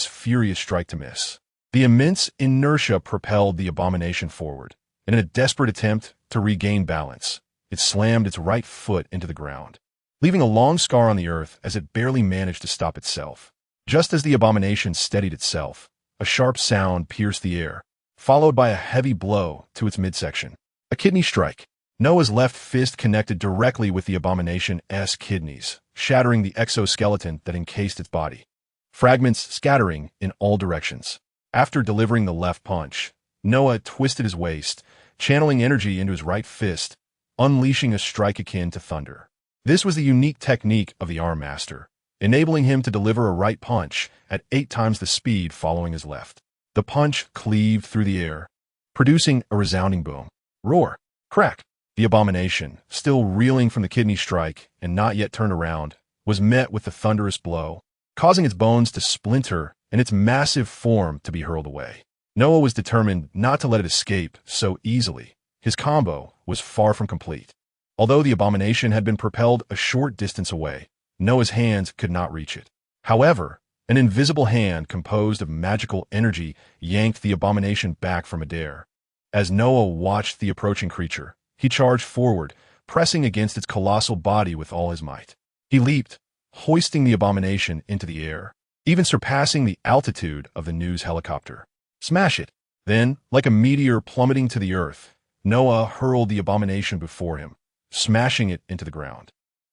furious strike to miss. The immense inertia propelled the abomination forward, and in a desperate attempt to regain balance, it slammed its right foot into the ground, leaving a long scar on the earth as it barely managed to stop itself. Just as the abomination steadied itself, a sharp sound pierced the air, followed by a heavy blow to its midsection. A kidney strike. Noah's left fist connected directly with the abomination's kidneys, shattering the exoskeleton that encased its body, fragments scattering in all directions. After delivering the left punch, Noah twisted his waist, channeling energy into his right fist, unleashing a strike akin to thunder. This was the unique technique of the Arm Master, enabling him to deliver a right punch at 8 times the speed following his left. The punch cleaved through the air, producing a resounding boom. Roar! Crack! The abomination, still reeling from the kidney strike and not yet turned around, was met with the thunderous blow, causing its bones to splinter and its massive form to be hurled away. Noah was determined not to let it escape so easily. His combo was far from complete. Although the abomination had been propelled a short distance away, Noah's hands could not reach it. However, an invisible hand composed of magical energy yanked the abomination back from midair. As Noah watched the approaching creature, he charged forward, pressing against its colossal body with all his might. He leaped, hoisting the abomination into the air, even surpassing the altitude of the news helicopter. Smash it! Then, like a meteor plummeting to the earth, Noah hurled the abomination before him, smashing it into the ground.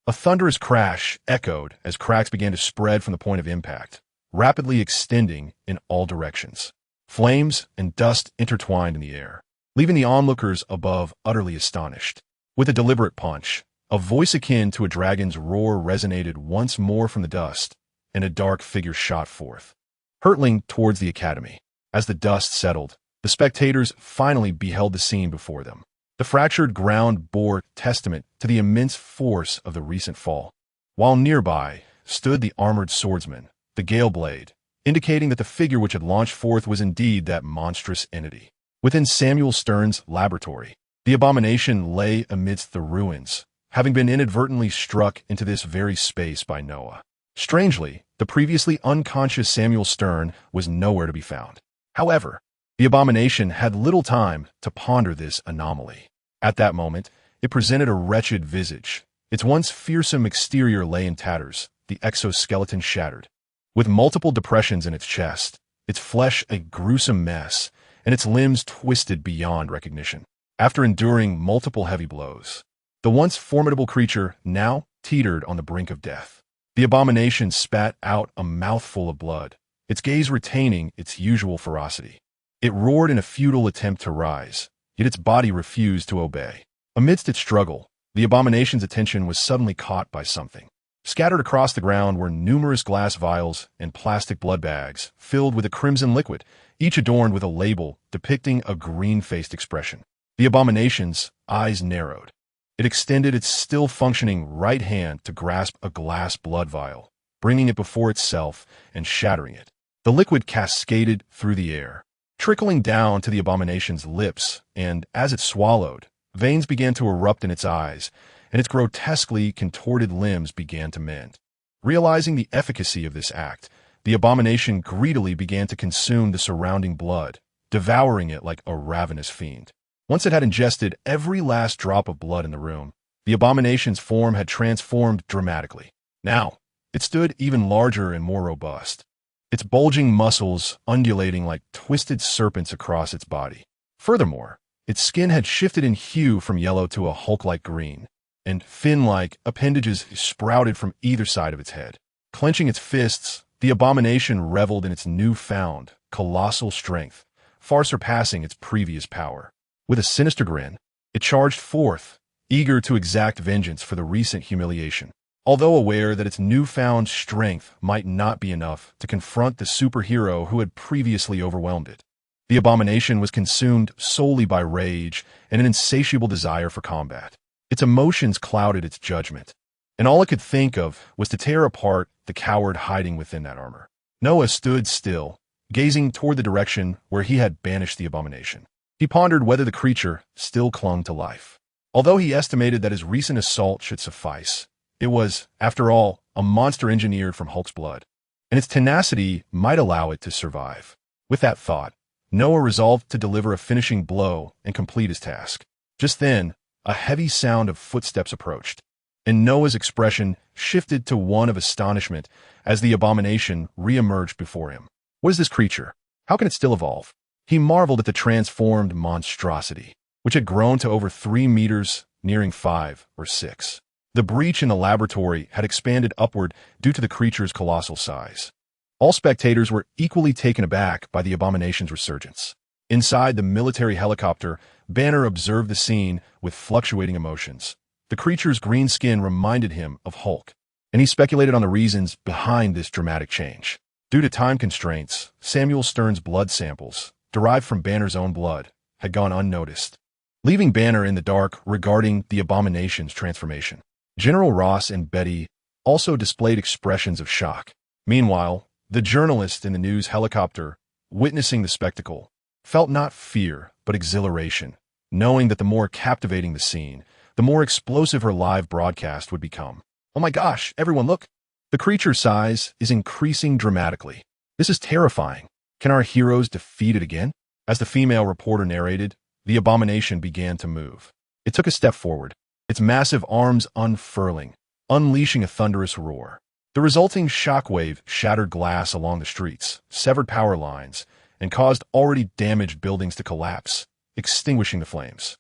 A thunderous crash echoed as cracks began to spread from the point of impact, rapidly extending in all directions. Flames and dust intertwined in the air, leaving the onlookers above utterly astonished. With a deliberate punch, a voice akin to a dragon's roar resonated once more from the dust, and a dark figure shot forth, hurtling towards the academy. As the dust settled, the spectators finally beheld the scene before them. The fractured ground bore testament to the immense force of the recent fall, while nearby stood the armored swordsman, the Gale Blade, indicating that the figure which had launched forth was indeed that monstrous entity. Within Samuel Stern's laboratory, the abomination lay amidst the ruins, having been inadvertently struck into this very space by Noah. Strangely, the previously unconscious Samuel Stern was nowhere to be found. However, the abomination had little time to ponder this anomaly. At that moment, it presented a wretched visage. Its once fearsome exterior lay in tatters, the exoskeleton shattered, with multiple depressions in its chest, its flesh a gruesome mess, and its limbs twisted beyond recognition. After enduring multiple heavy blows, the once formidable creature now teetered on the brink of death. The abomination spat out a mouthful of blood, its gaze retaining its usual ferocity. It roared in a futile attempt to rise, yet its body refused to obey. Amidst its struggle, the abomination's attention was suddenly caught by something. Scattered across the ground were numerous glass vials and plastic blood bags filled with a crimson liquid, each adorned with a label depicting a green-faced expression. The abomination's eyes narrowed. It extended its still-functioning right hand to grasp a glass blood vial, bringing it before itself and shattering it. The liquid cascaded through the air, trickling down to the abomination's lips, and as it swallowed, veins began to erupt in its eyes, and its grotesquely contorted limbs began to mend. Realizing the efficacy of this act, the abomination greedily began to consume the surrounding blood, devouring it like a ravenous fiend. Once it had ingested every last drop of blood in the room, the abomination's form had transformed dramatically. Now, it stood even larger and more robust, its bulging muscles undulating like twisted serpents across its body. Furthermore, its skin had shifted in hue from yellow to a Hulk-like green, and fin-like appendages sprouted from either side of its head. Clenching its fists, the abomination reveled in its newfound, colossal strength, far surpassing its previous power. With a sinister grin, it charged forth, eager to exact vengeance for the recent humiliation. Although aware that its newfound strength might not be enough to confront the superhero who had previously overwhelmed it, the abomination was consumed solely by rage and an insatiable desire for combat. Its emotions clouded its judgment, and all it could think of was to tear apart the coward hiding within that armor. Noah stood still, gazing toward the direction where he had banished the abomination. He pondered whether the creature still clung to life. Although he estimated that his recent assault should suffice, it was, after all, a monster engineered from Hulk's blood, and its tenacity might allow it to survive. With that thought, Noah resolved to deliver a finishing blow and complete his task. Just then, a heavy sound of footsteps approached, and Noah's expression shifted to one of astonishment as the abomination re-emerged before him. What is this creature? How can it still evolve? He marveled at the transformed monstrosity, which had grown to over 3 meters, nearing 5 or 6. The breach in the laboratory had expanded upward due to the creature's colossal size. All spectators were equally taken aback by the abomination's resurgence. Inside the military helicopter, Banner observed the scene with fluctuating emotions. The creature's green skin reminded him of Hulk, and he speculated on the reasons behind this dramatic change. Due to time constraints, Samuel Stern's blood samples, derived from Banner's own blood, had gone unnoticed, leaving Banner in the dark regarding the abomination's transformation. General Ross and Betty also displayed expressions of shock. Meanwhile, the journalist in the news helicopter, witnessing the spectacle, felt not fear, but exhilaration, knowing that the more captivating the scene, the more explosive her live broadcast would become. Oh my gosh, everyone look! The creature's size is increasing dramatically. This is terrifying. Can our heroes defeat it again? As the female reporter narrated, the abomination began to move. It took a step forward, its massive arms unfurling, unleashing a thunderous roar. The resulting shockwave shattered glass along the streets, severed power lines, and caused already damaged buildings to collapse, extinguishing the flames.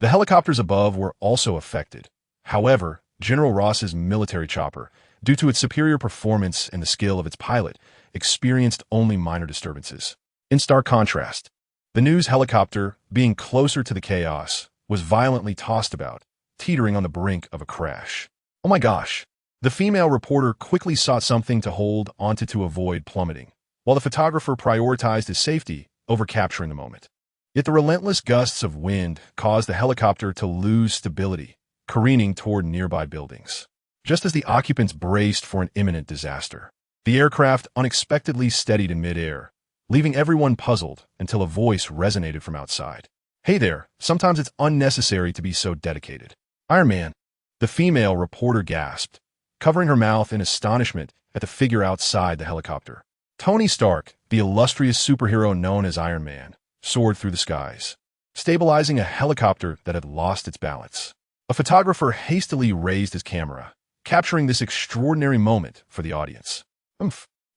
The helicopters above were also affected. However, General Ross's military chopper, due to its superior performance and the skill of its pilot, experienced only minor disturbances. In stark contrast, the news helicopter, being closer to the chaos, was violently tossed about, teetering on the brink of a crash. Oh my gosh! The female reporter quickly sought something to hold onto to avoid plummeting, while the photographer prioritized his safety over capturing the moment. Yet the relentless gusts of wind caused the helicopter to lose stability, careening toward nearby buildings. Just as the occupants braced for an imminent disaster, the aircraft unexpectedly steadied in midair, leaving everyone puzzled until a voice resonated from outside. Hey there, sometimes it's unnecessary to be so dedicated. Iron Man, the female reporter gasped, covering her mouth in astonishment at the figure outside the helicopter. Tony Stark, the illustrious superhero known as Iron Man, soared through the skies, stabilizing a helicopter that had lost its balance. A photographer hastily raised his camera, capturing this extraordinary moment for the audience.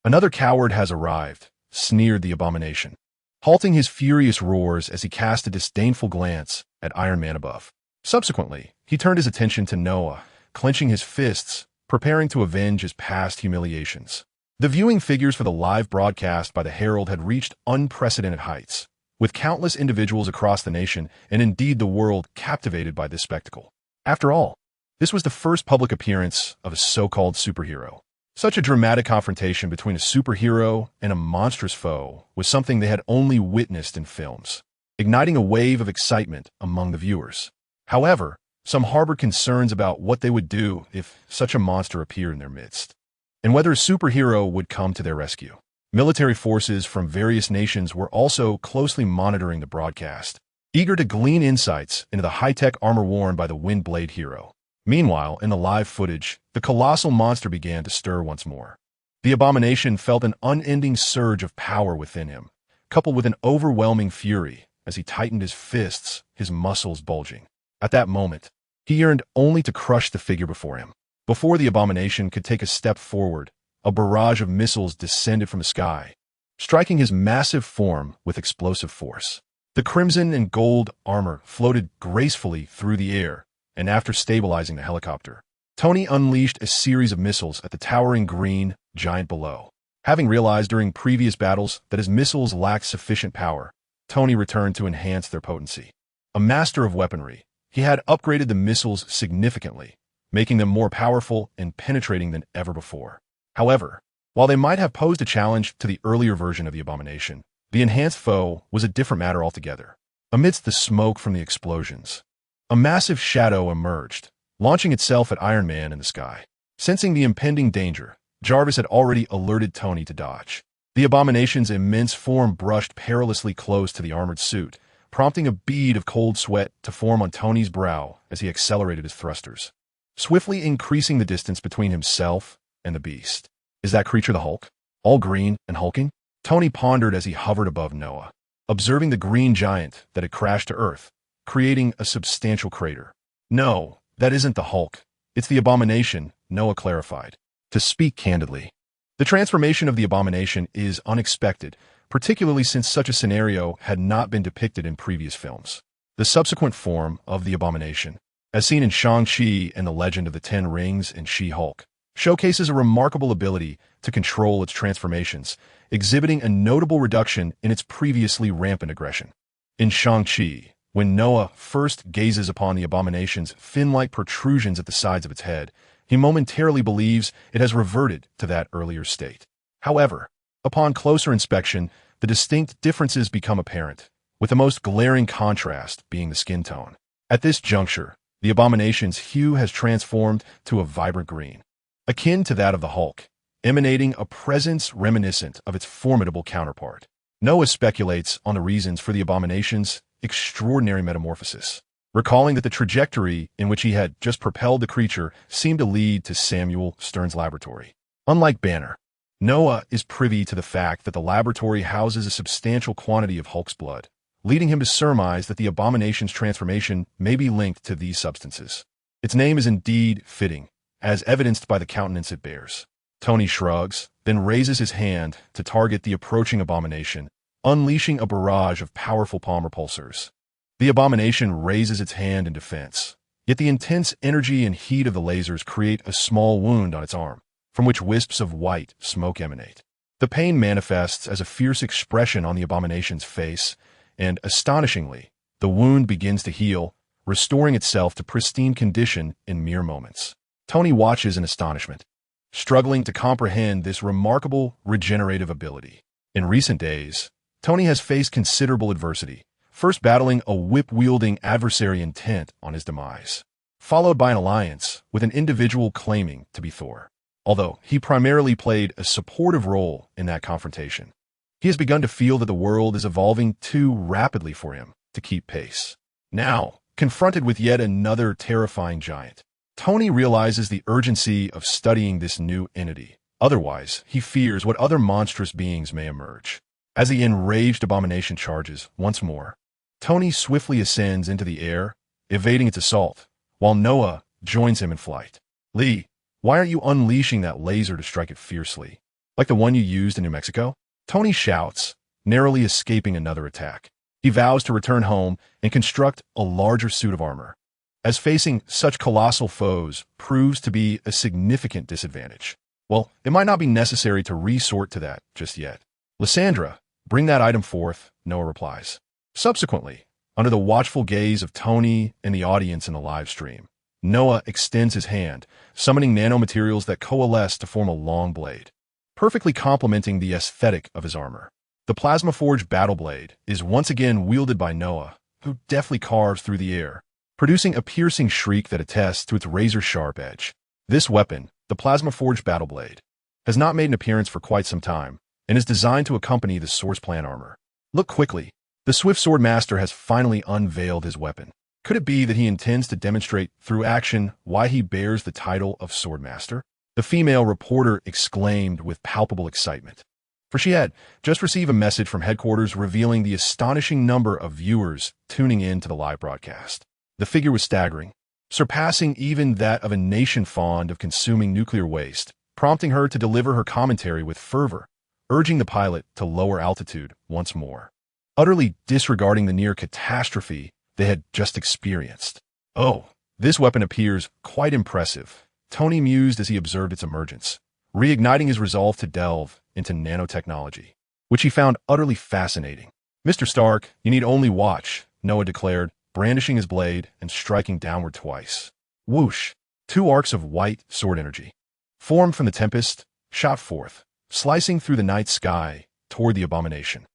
Another coward has arrived, sneered the abomination, halting his furious roars as he cast a disdainful glance at Iron Man above. Subsequently, he turned his attention to Noah, clenching his fists, preparing to avenge his past humiliations. The viewing figures for the live broadcast by the Herald had reached unprecedented heights, with countless individuals across the nation and indeed the world captivated by this spectacle. After all, this was the first public appearance of a so-called superhero. Such a dramatic confrontation between a superhero and a monstrous foe was something they had only witnessed in films, igniting a wave of excitement among the viewers. However, some harbored concerns about what they would do if such a monster appeared in their midst, and whether a superhero would come to their rescue. Military forces from various nations were also closely monitoring the broadcast, eager to glean insights into the high-tech armor worn by the Windblade hero. Meanwhile, in the live footage, the colossal monster began to stir once more. The abomination felt an unending surge of power within him, coupled with an overwhelming fury as he tightened his fists, his muscles bulging. At that moment, he yearned only to crush the figure before him. Before the abomination could take a step forward, a barrage of missiles descended from the sky, striking his massive form with explosive force. The crimson and gold armor floated gracefully through the air, and after stabilizing the helicopter, Tony unleashed a series of missiles at the towering green giant below. Having realized during previous battles that his missiles lacked sufficient power, Tony returned to enhance their potency. A master of weaponry, he had upgraded the missiles significantly, making them more powerful and penetrating than ever before. However, while they might have posed a challenge to the earlier version of the abomination, the enhanced foe was a different matter altogether. Amidst the smoke from the explosions, a massive shadow emerged, launching itself at Iron Man in the sky. Sensing the impending danger, Jarvis had already alerted Tony to dodge. The abomination's immense form brushed perilously close to the armored suit, prompting a bead of cold sweat to form on Tony's brow as he accelerated his thrusters, swiftly increasing the distance between himself and the beast. Is that creature the Hulk? All green and hulking? Tony pondered as he hovered above Noah, observing the green giant that had crashed to Earth, creating a substantial crater. No, that isn't the Hulk. It's the abomination, Noah clarified. To speak candidly, the transformation of the abomination is unexpected, particularly since such a scenario had not been depicted in previous films. The subsequent form of the abomination, as seen in Shang-Chi and the Legend of the Ten Rings and She-Hulk, showcases a remarkable ability to control its transformations, exhibiting a notable reduction in its previously rampant aggression. In Shang-Chi, when Noah first gazes upon the abomination's fin-like protrusions at the sides of its head, he momentarily believes it has reverted to that earlier state. However, upon closer inspection, the distinct differences become apparent, with the most glaring contrast being the skin tone. At this juncture, the abomination's hue has transformed to a vibrant green, akin to that of the Hulk, emanating a presence reminiscent of its formidable counterpart. Noah speculates on the reasons for the abomination's extraordinary metamorphosis, recalling that the trajectory in which he had just propelled the creature seemed to lead to Samuel Stern's laboratory. Unlike Banner, Noah is privy to the fact that the laboratory houses a substantial quantity of Hulk's blood, leading him to surmise that the abomination's transformation may be linked to these substances. Its name is indeed fitting, as evidenced by the countenance it bears. Tony shrugs, then raises his hand to target the approaching abomination, unleashing a barrage of powerful palm repulsors. The abomination raises its hand in defense, yet the intense energy and heat of the lasers create a small wound on its arm, from which wisps of white smoke emanate. The pain manifests as a fierce expression on the abomination's face, and, astonishingly, the wound begins to heal, restoring itself to pristine condition in mere moments. Tony watches in astonishment, struggling to comprehend this remarkable regenerative ability. In recent days, Tony has faced considerable adversity, first battling a whip-wielding adversary intent on his demise, followed by an alliance with an individual claiming to be Thor. Although he primarily played a supportive role in that confrontation, he has begun to feel that the world is evolving too rapidly for him to keep pace. Now, confronted with yet another terrifying giant, Tony realizes the urgency of studying this new entity. Otherwise, he fears what other monstrous beings may emerge. As the enraged abomination charges once more, Tony swiftly ascends into the air, evading its assault, while Noah joins him in flight. Lee, why aren't you unleashing that laser to strike it fiercely, like the one you used in New Mexico? Tony shouts, narrowly escaping another attack. He vows to return home and construct a larger suit of armor, as facing such colossal foes proves to be a significant disadvantage. Well, it might not be necessary to resort to that just yet. Lysandra, bring that item forth, Noah replies. Subsequently, under the watchful gaze of Tony and the audience in the live stream, Noah extends his hand, summoning nanomaterials that coalesce to form a long blade, perfectly complementing the aesthetic of his armor. The Plasma Forge Battle Blade is once again wielded by Noah, who deftly carves through the air, producing a piercing shriek that attests to its razor-sharp edge. This weapon, the Plasma Forge Battle Blade, has not made an appearance for quite some time, and is designed to accompany the Source Plan armor. Look quickly. The Swift Sword Master has finally unveiled his weapon. Could it be that he intends to demonstrate through action why he bears the title of Sword Master? The female reporter exclaimed with palpable excitement, for she had just received a message from headquarters revealing the astonishing number of viewers tuning in to the live broadcast. The figure was staggering, surpassing even that of a nation fond of consuming nuclear waste, prompting her to deliver her commentary with fervor, urging the pilot to lower altitude once more, utterly disregarding the near catastrophe they had just experienced. "Oh, this weapon appears quite impressive," Tony mused as he observed its emergence, reigniting his resolve to delve into nanotechnology, which he found utterly fascinating. "Mr. Stark, you need only watch," Noah declared, brandishing his blade and striking downward twice. Whoosh! Two arcs of white sword energy, formed from the tempest, shot forth, slicing through the night sky toward the abomination.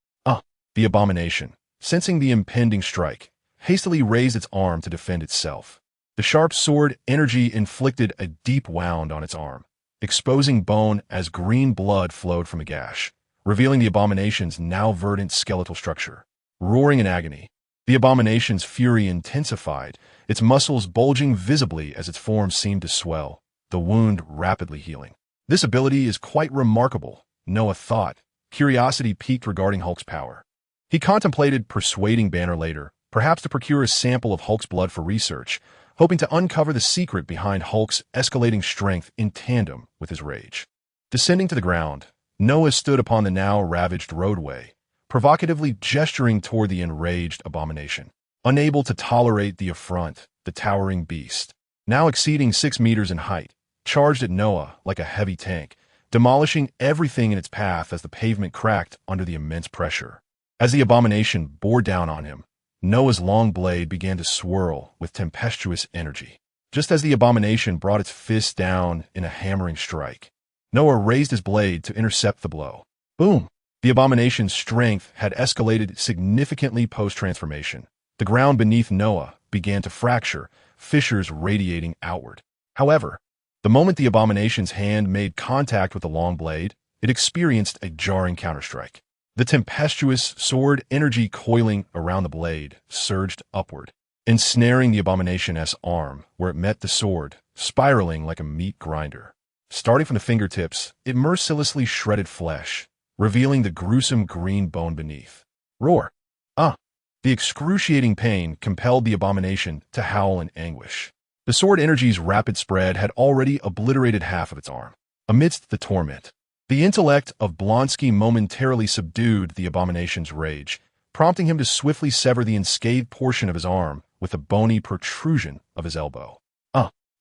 The abomination, sensing the impending strike, hastily raised its arm to defend itself. The sharp sword energy inflicted a deep wound on its arm, exposing bone as green blood flowed from a gash, revealing the abomination's now verdant skeletal structure. Roaring in agony, the abomination's fury intensified, its muscles bulging visibly as its form seemed to swell, the wound rapidly healing. This ability is quite remarkable, Noah thought, curiosity piqued regarding Hulk's power. He contemplated persuading Banner later, perhaps to procure a sample of Hulk's blood for research, hoping to uncover the secret behind Hulk's escalating strength in tandem with his rage. Descending to the ground, Noah stood upon the now ravaged roadway, provocatively gesturing toward the enraged abomination. Unable to tolerate the affront, the towering beast, now exceeding 6 meters in height, charged at Noah like a heavy tank, demolishing everything in its path as the pavement cracked under the immense pressure. As the abomination bore down on him, Noah's long blade began to swirl with tempestuous energy. Just as the abomination brought its fist down in a hammering strike, Noah raised his blade to intercept the blow. Boom! The abomination's strength had escalated significantly post-transformation. The ground beneath Noah began to fracture, fissures radiating outward. However, the moment the abomination's hand made contact with the long blade, it experienced a jarring counterstrike. The tempestuous sword energy coiling around the blade surged upward, ensnaring the abomination's arm where it met the sword, spiraling like a meat grinder. Starting from the fingertips, it mercilessly shredded flesh, revealing the gruesome green bone beneath. Roar! The excruciating pain compelled the abomination to howl in anguish. The sword energy's rapid spread had already obliterated half of its arm. Amidst the torment, the intellect of Blonsky momentarily subdued the abomination's rage, prompting him to swiftly sever the unscathed portion of his arm with the bony protrusion of his elbow.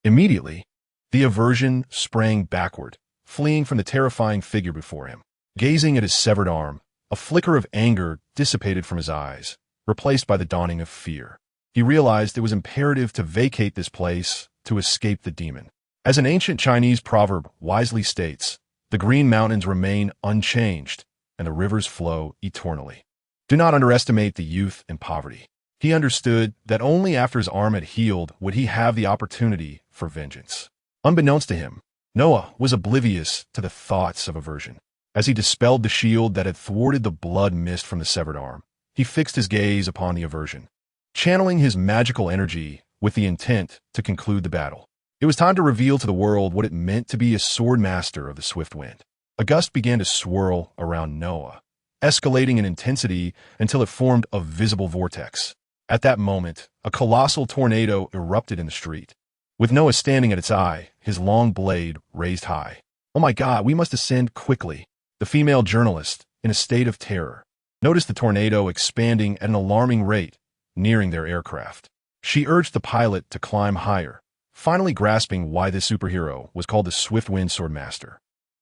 Immediately, the aversion sprang backward, fleeing from the terrifying figure before him. Gazing at his severed arm, a flicker of anger dissipated from his eyes, replaced by the dawning of fear. He realized it was imperative to vacate this place to escape the demon. As an ancient Chinese proverb wisely states, the green mountains remain unchanged, and the rivers flow eternally. Do not underestimate the youth and poverty. He understood that only after his arm had healed would he have the opportunity for vengeance. Unbeknownst to him, Noah was oblivious to the thoughts of aversion. As he dispelled the shield that had thwarted the blood mist from the severed arm, he fixed his gaze upon the aversion, channeling his magical energy with the intent to conclude the battle. It was time to reveal to the world what it meant to be a sword master of the swift wind. A gust began to swirl around Noah, escalating in intensity until it formed a visible vortex. At that moment, a colossal tornado erupted in the street. With Noah standing at its eye, his long blade raised high. "Oh my God, we must ascend quickly." The female journalist, in a state of terror, noticed the tornado expanding at an alarming rate, nearing their aircraft. She urged the pilot to climb higher, finally grasping why this superhero was called the Swift Wind Swordmaster.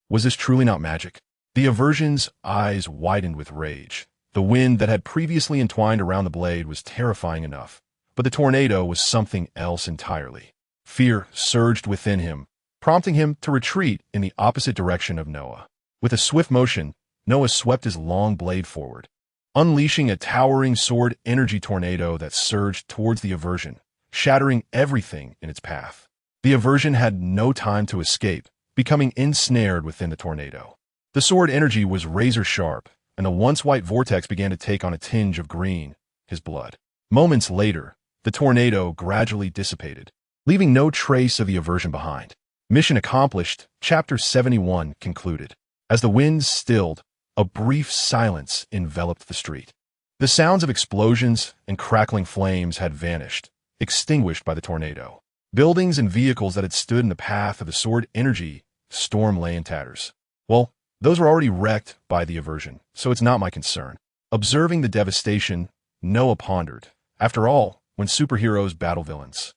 Was this truly not magic? The aversion's eyes widened with rage, The wind that had previously entwined around the blade was terrifying enough, but the tornado was something else entirely. Fear surged within him, prompting him to retreat in the opposite direction of Noah. With a swift motion, Noah swept his long blade forward, unleashing a towering sword energy tornado that surged towards the aversion, shattering everything in its path. The aversion had no time to escape, becoming ensnared within the tornado. The sword energy was razor-sharp, and the once white vortex began to take on a tinge of green, his blood. Moments later, the tornado gradually dissipated, leaving no trace of the aversion behind. Mission accomplished, Chapter 71 concluded. As the winds stilled, a brief silence enveloped the street. The sounds of explosions and crackling flames had vanished, extinguished by the tornado. Buildings and vehicles that had stood in the path of the sword energy storm lay in tatters. Well, those were already wrecked by the aversion, so it's not my concern. Observing the devastation, Noah pondered. After all, when superheroes battle villains,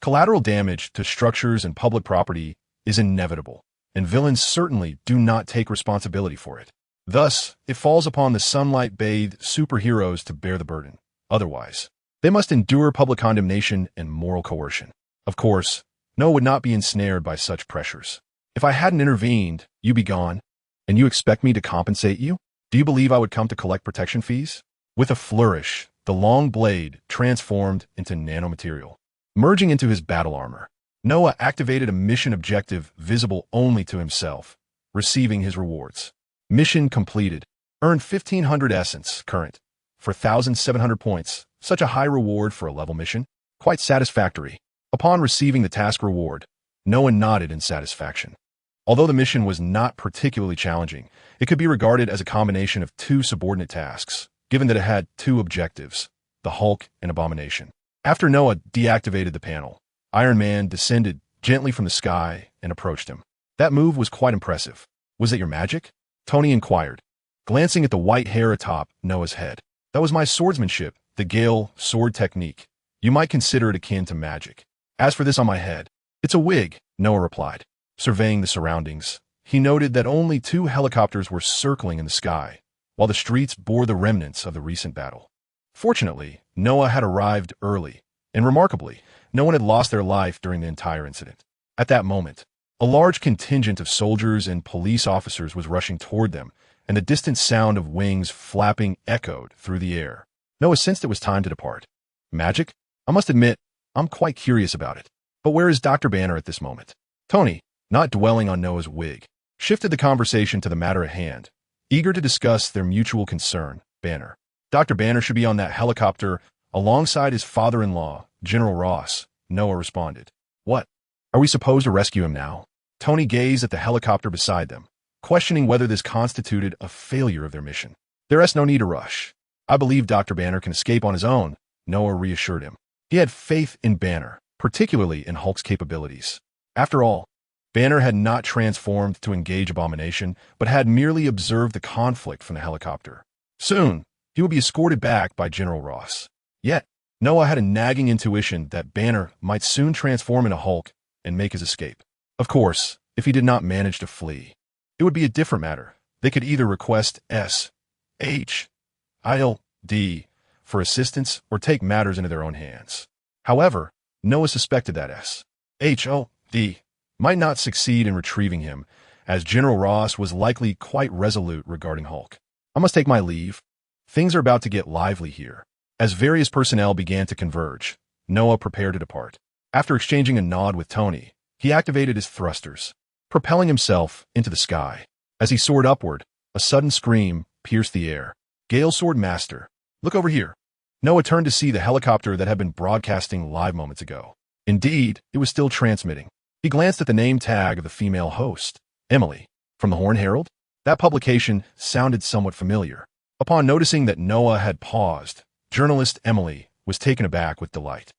collateral damage to structures and public property is inevitable, and villains certainly do not take responsibility for it. Thus, it falls upon the sunlight-bathed superheroes to bear the burden. Otherwise, they must endure public condemnation and moral coercion. Of course, Noah would not be ensnared by such pressures. If I hadn't intervened, you'd be gone. And you expect me to compensate you? Do you believe I would come to collect protection fees? With a flourish, the long blade transformed into nanomaterial. Merging into his battle armor, Noah activated a mission objective visible only to himself, receiving his rewards. Mission completed. Earned 1,500 essence, current, for 1,700 points. Such a high reward for a level mission? Quite satisfactory. Upon receiving the task reward, Noah nodded in satisfaction. Although the mission was not particularly challenging, it could be regarded as a combination of two subordinate tasks, given that it had two objectives, the Hulk and Abomination. After Noah deactivated the panel, Iron Man descended gently from the sky and approached him. That move was quite impressive. Was it your magic? Tony inquired, glancing at the white hair atop Noah's head. That was my swordsmanship, the Gale sword technique. You might consider it akin to magic. As for this on my head, it's a wig, Noah replied. Surveying the surroundings, he noted that only 2 helicopters were circling in the sky, while the streets bore the remnants of the recent battle. Fortunately, Noah had arrived early, and remarkably, no one had lost their life during the entire incident. At that moment, a large contingent of soldiers and police officers was rushing toward them, and the distant sound of wings flapping echoed through the air. Noah sensed it was time to depart. Magic? I must admit, I'm quite curious about it. But where is Dr. Banner at this moment? Tony, not dwelling on Noah's wig, shifted the conversation to the matter at hand. Eager to discuss their mutual concern, Banner. Dr. Banner should be on that helicopter alongside his father-in-law, General Ross, Noah responded. What? Are we supposed to rescue him now? Tony gazed at the helicopter beside them, questioning whether this constituted a failure of their mission. There is no need to rush. I believe Dr. Banner can escape on his own, Noah reassured him. He had faith in Banner, particularly in Hulk's capabilities. After all, Banner had not transformed to engage Abomination, but had merely observed the conflict from the helicopter. Soon, he would be escorted back by General Ross. Yet, Noah had a nagging intuition that Banner might soon transform into Hulk and make his escape. Of course, if he did not manage to flee, it would be a different matter. They could either request S.H.I.L.D. for assistance or take matters into their own hands. However, Noah suspected that S.H.I.L.D. might not succeed in retrieving him, as General Ross was likely quite resolute regarding Hulk. I must take my leave. Things are about to get lively here. As various personnel began to converge, Noah prepared to depart. After exchanging a nod with Tony, he activated his thrusters, propelling himself into the sky. As he soared upward, a sudden scream pierced the air. Gale Sword Master, look over here. Noah turned to see the helicopter that had been broadcasting live moments ago. Indeed, it was still transmitting. He glanced at the name tag of the female host, Emily, from the Horn Herald. That publication sounded somewhat familiar. Upon noticing that Noah had paused, journalist Emily was taken aback with delight.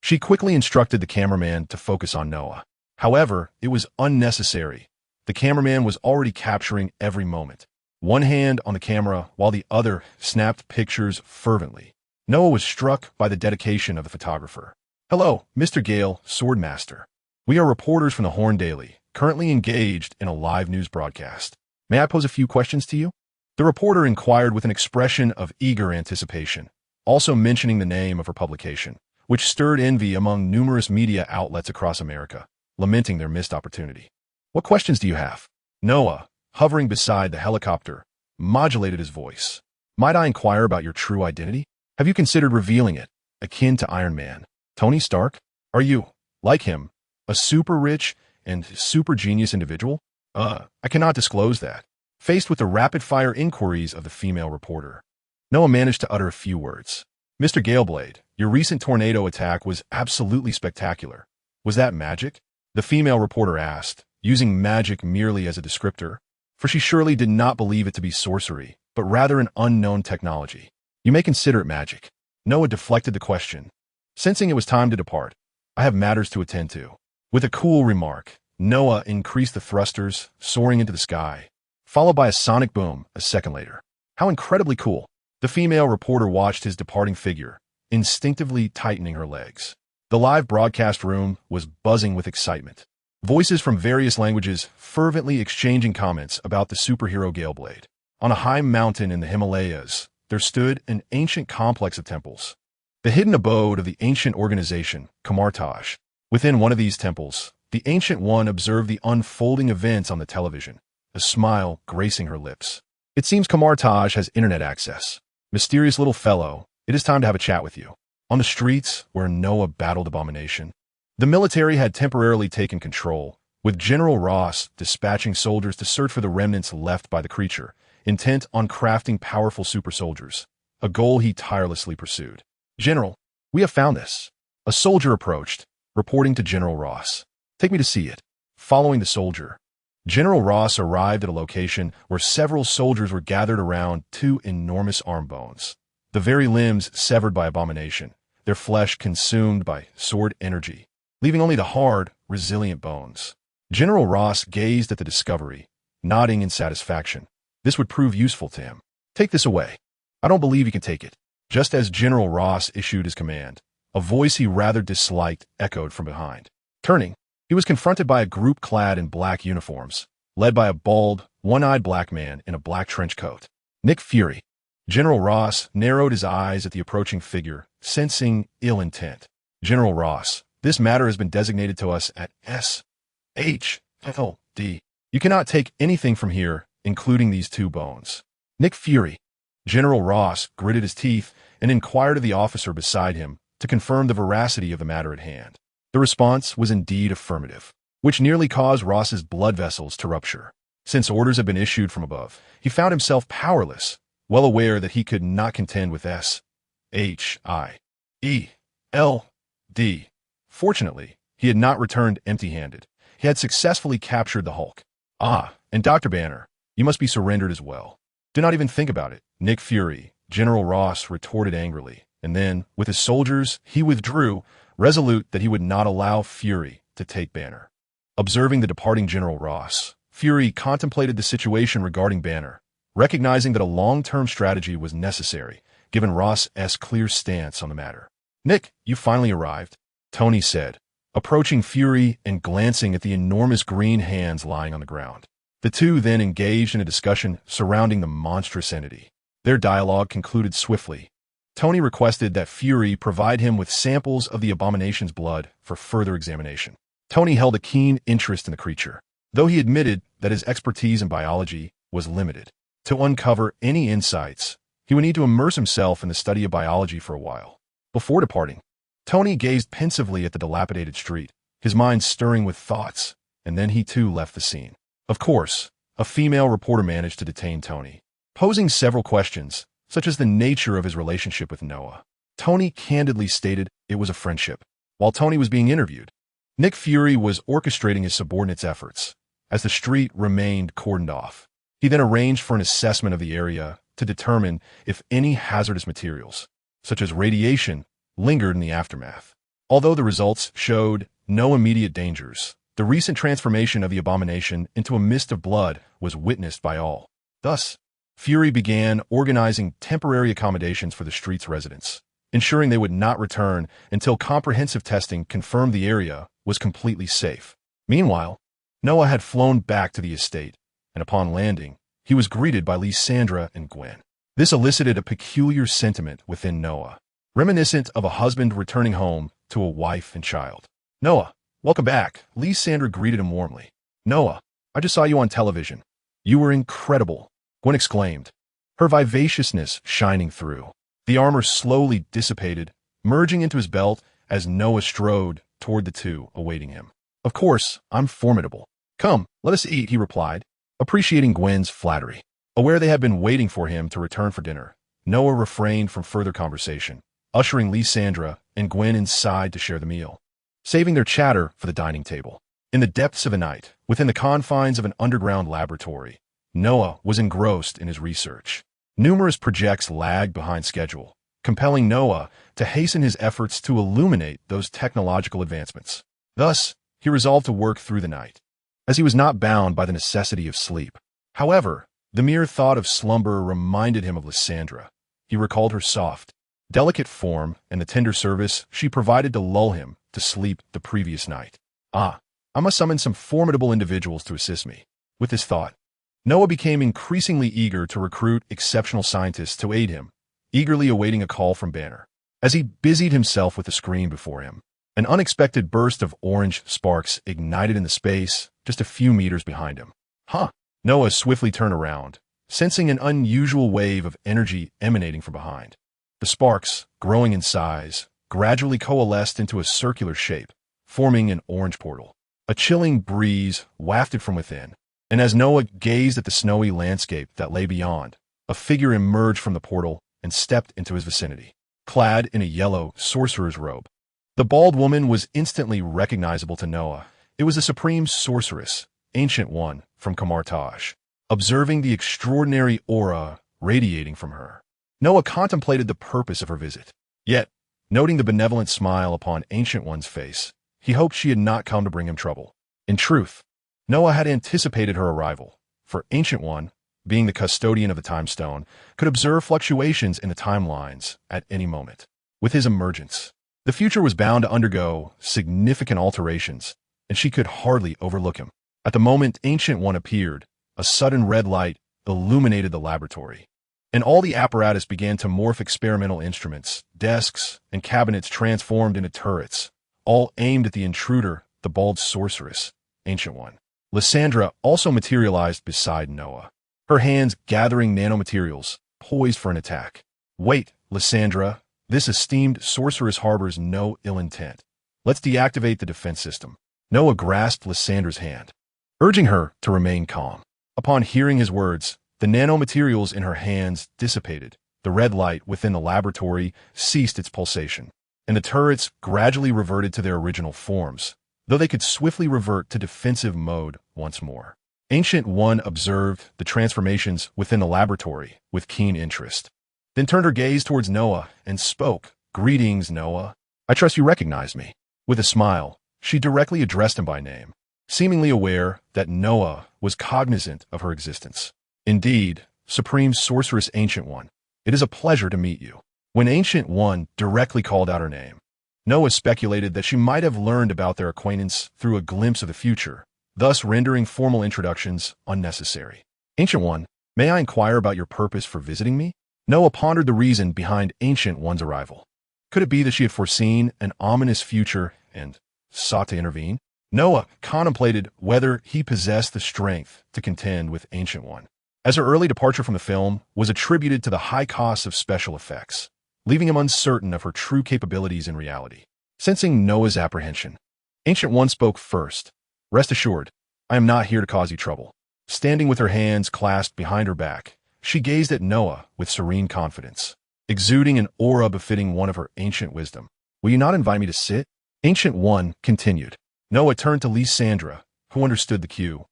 She quickly instructed the cameraman to focus on Noah. However, it was unnecessary. The cameraman was already capturing every moment. One hand on the camera while the other snapped pictures fervently. Noah was struck by the dedication of the photographer. Hello, Mr. Gale, Swordmaster. We are reporters from the Horn Daily, currently engaged in a live news broadcast. May I pose a few questions to you? The reporter inquired with an expression of eager anticipation, also mentioning the name of her publication, which stirred envy among numerous media outlets across America, lamenting their missed opportunity. What questions do you have? Noah, hovering beside the helicopter, modulated his voice. Might I inquire about your true identity? Have you considered revealing it, akin to Iron Man? Tony Stark? Are you, like him, a super rich and super genius individual? I cannot disclose that. Faced with the rapid-fire inquiries of the female reporter, Noah managed to utter a few words. Mr. Galeblade, your recent tornado attack was absolutely spectacular. Was that magic? The female reporter asked, using magic merely as a descriptor, for she surely did not believe it to be sorcery, but rather an unknown technology. You may consider it magic. Noah deflected the question. Sensing it was time to depart, I have matters to attend to. With a cool remark, Noah increased the thrusters, soaring into the sky, followed by a sonic boom a second later. How incredibly cool. The female reporter watched his departing figure, instinctively tightening her legs. The live broadcast room was buzzing with excitement. Voices from various languages fervently exchanging comments about the superhero Galeblade. On a high mountain in the Himalayas, there stood an ancient complex of temples, the hidden abode of the ancient organization, Heimerdinger. Within one of these temples, the Ancient One observed the unfolding events on the television, a smile gracing her lips. It seems Heimerdinger has internet access. Mysterious little fellow, it is time to have a chat with you. On the streets, where Noah battled abomination, the military had temporarily taken control, with General Ross dispatching soldiers to search for the remnants left by the creature, intent on crafting powerful super soldiers, a goal he tirelessly pursued. General, we have found this. A soldier approached, reporting to General Ross. Take me to see it. Following the soldier, General Ross arrived at a location where several soldiers were gathered around two enormous arm bones, the very limbs severed by abomination, their flesh consumed by sword energy, leaving only the hard, resilient bones. General Ross gazed at the discovery, nodding in satisfaction. This would prove useful to him. Take this away. I don't believe you can take it. Just as General Ross issued his command, a voice he rather disliked echoed from behind. Turning, he was confronted by a group clad in black uniforms, led by a bald, one-eyed black man in a black trench coat. Nick Fury. General Ross narrowed his eyes at the approaching figure, sensing ill intent. General Ross, this matter has been designated to us at S.H.L.D. You cannot take anything from here, including these two bones. Nick Fury. General Ross gritted his teeth and inquired of the officer beside him to confirm the veracity of the matter at hand. The response was indeed affirmative, which nearly caused Ross's blood vessels to rupture. Since orders had been issued from above, he found himself powerless, well aware that he could not contend with S.H.I.E.L.D. Fortunately, he had not returned empty-handed. He had successfully captured the Hulk. And Dr. Banner, you must be surrendered as well. Do not even think about it, Nick Fury, General Ross retorted angrily, and then, with his soldiers, he withdrew, resolute that he would not allow Fury to take Banner. Observing the departing General Ross, Fury contemplated the situation regarding Banner, recognizing that a long-term strategy was necessary, given Ross's clear stance on the matter. Nick, you finally arrived, Tony said, approaching Fury and glancing at the enormous green hands lying on the ground. The two then engaged in a discussion surrounding the monstrous entity. Their dialogue concluded swiftly. Tony requested that Fury provide him with samples of the abomination's blood for further examination. Tony held a keen interest in the creature, though he admitted that his expertise in biology was limited. To uncover any insights, he would need to immerse himself in the study of biology for a while. Before departing, Tony gazed pensively at the dilapidated street, his mind stirring with thoughts, and then he too left the scene. Of course, a female reporter managed to detain Tony, posing several questions, such as the nature of his relationship with Noah. Tony candidly stated it was a friendship. While Tony was being interviewed, Nick Fury was orchestrating his subordinates' efforts, as the street remained cordoned off. He then arranged for an assessment of the area to determine if any hazardous materials, such as radiation, lingered in the aftermath. Although the results showed no immediate dangers, the recent transformation of the abomination into a mist of blood was witnessed by all. Thus, Fury began organizing temporary accommodations for the street's residents, ensuring they would not return until comprehensive testing confirmed the area was completely safe. Meanwhile, Noah had flown back to the estate, and upon landing, he was greeted by Lysandra and Gwen. This elicited a peculiar sentiment within Noah, reminiscent of a husband returning home to a wife and child. "Noah, welcome back," Lysandra greeted him warmly. "Noah, I just saw you on television. You were incredible," Gwen exclaimed, her vivaciousness shining through. The armor slowly dissipated, merging into his belt as Noah strode toward the two awaiting him. "Of course, I'm formidable. Come, let us eat," he replied, appreciating Gwen's flattery. Aware they had been waiting for him to return for dinner, Noah refrained from further conversation, ushering Lysandra and Gwen inside to share the meal, saving their chatter for the dining table. In the depths of the night, within the confines of an underground laboratory, Noah was engrossed in his research. Numerous projects lagged behind schedule, compelling Noah to hasten his efforts to illuminate those technological advancements. Thus, he resolved to work through the night, as he was not bound by the necessity of sleep. However, the mere thought of slumber reminded him of Lysandra. He recalled her soft, delicate form and the tender service she provided to lull him to sleep the previous night. I must summon some formidable individuals to assist me. With this thought, Noah became increasingly eager to recruit exceptional scientists to aid him, eagerly awaiting a call from Banner. As he busied himself with the screen before him, an unexpected burst of orange sparks ignited in the space just a few meters behind him. Noah swiftly turned around, sensing an unusual wave of energy emanating from behind. The sparks, growing in size, gradually coalesced into a circular shape, forming an orange portal. A chilling breeze wafted from within, and as Noah gazed at the snowy landscape that lay beyond, a figure emerged from the portal and stepped into his vicinity, clad in a yellow sorcerer's robe. The bald woman was instantly recognizable to Noah. It was the supreme sorceress, Ancient One, from Kamartaj. Observing the extraordinary aura radiating from her, Noah contemplated the purpose of her visit. Yet, noting the benevolent smile upon Ancient One's face, he hoped she had not come to bring him trouble. In truth, Noah had anticipated her arrival, for Ancient One, being the custodian of the Time Stone, could observe fluctuations in the timelines at any moment. With his emergence, the future was bound to undergo significant alterations, and she could hardly overlook him. At the moment Ancient One appeared, a sudden red light illuminated the laboratory, and all the apparatus began to morph. Experimental instruments, desks, and cabinets transformed into turrets, all aimed at the intruder, the bald sorceress, Ancient One. Lysandra also materialized beside Noah, her hands gathering nanomaterials, poised for an attack. "Wait, Lysandra, this esteemed sorceress harbors no ill intent. Let's deactivate the defense system." Noah grasped Lysandra's hand, urging her to remain calm. Upon hearing his words, the nanomaterials in her hands dissipated, the red light within the laboratory ceased its pulsation, and the turrets gradually reverted to their original forms, though they could swiftly revert to defensive mode once more. Ancient One observed the transformations within the laboratory with keen interest, then turned her gaze towards Noah and spoke. "Greetings, Noah. I trust you recognize me." With a smile, she directly addressed him by name, seemingly aware that Noah was cognizant of her existence. "Indeed, Supreme Sorceress Ancient One, it is a pleasure to meet you." When Ancient One directly called out her name, Noah speculated that she might have learned about their acquaintance through a glimpse of the future, thus rendering formal introductions unnecessary. "Ancient One, may I inquire about your purpose for visiting me?" Noah pondered the reason behind Ancient One's arrival. Could it be that she had foreseen an ominous future and sought to intervene? Noah contemplated whether he possessed the strength to contend with Ancient One, as her early departure from the film was attributed to the high costs of special effects, leaving him uncertain of her true capabilities in reality. Sensing Noah's apprehension, Ancient One spoke first. "Rest assured, I am not here to cause you trouble." Standing with her hands clasped behind her back, she gazed at Noah with serene confidence, exuding an aura befitting one of her ancient wisdom. "Will you not invite me to sit?" Ancient One continued. Noah turned to Lysandra, who understood the cue,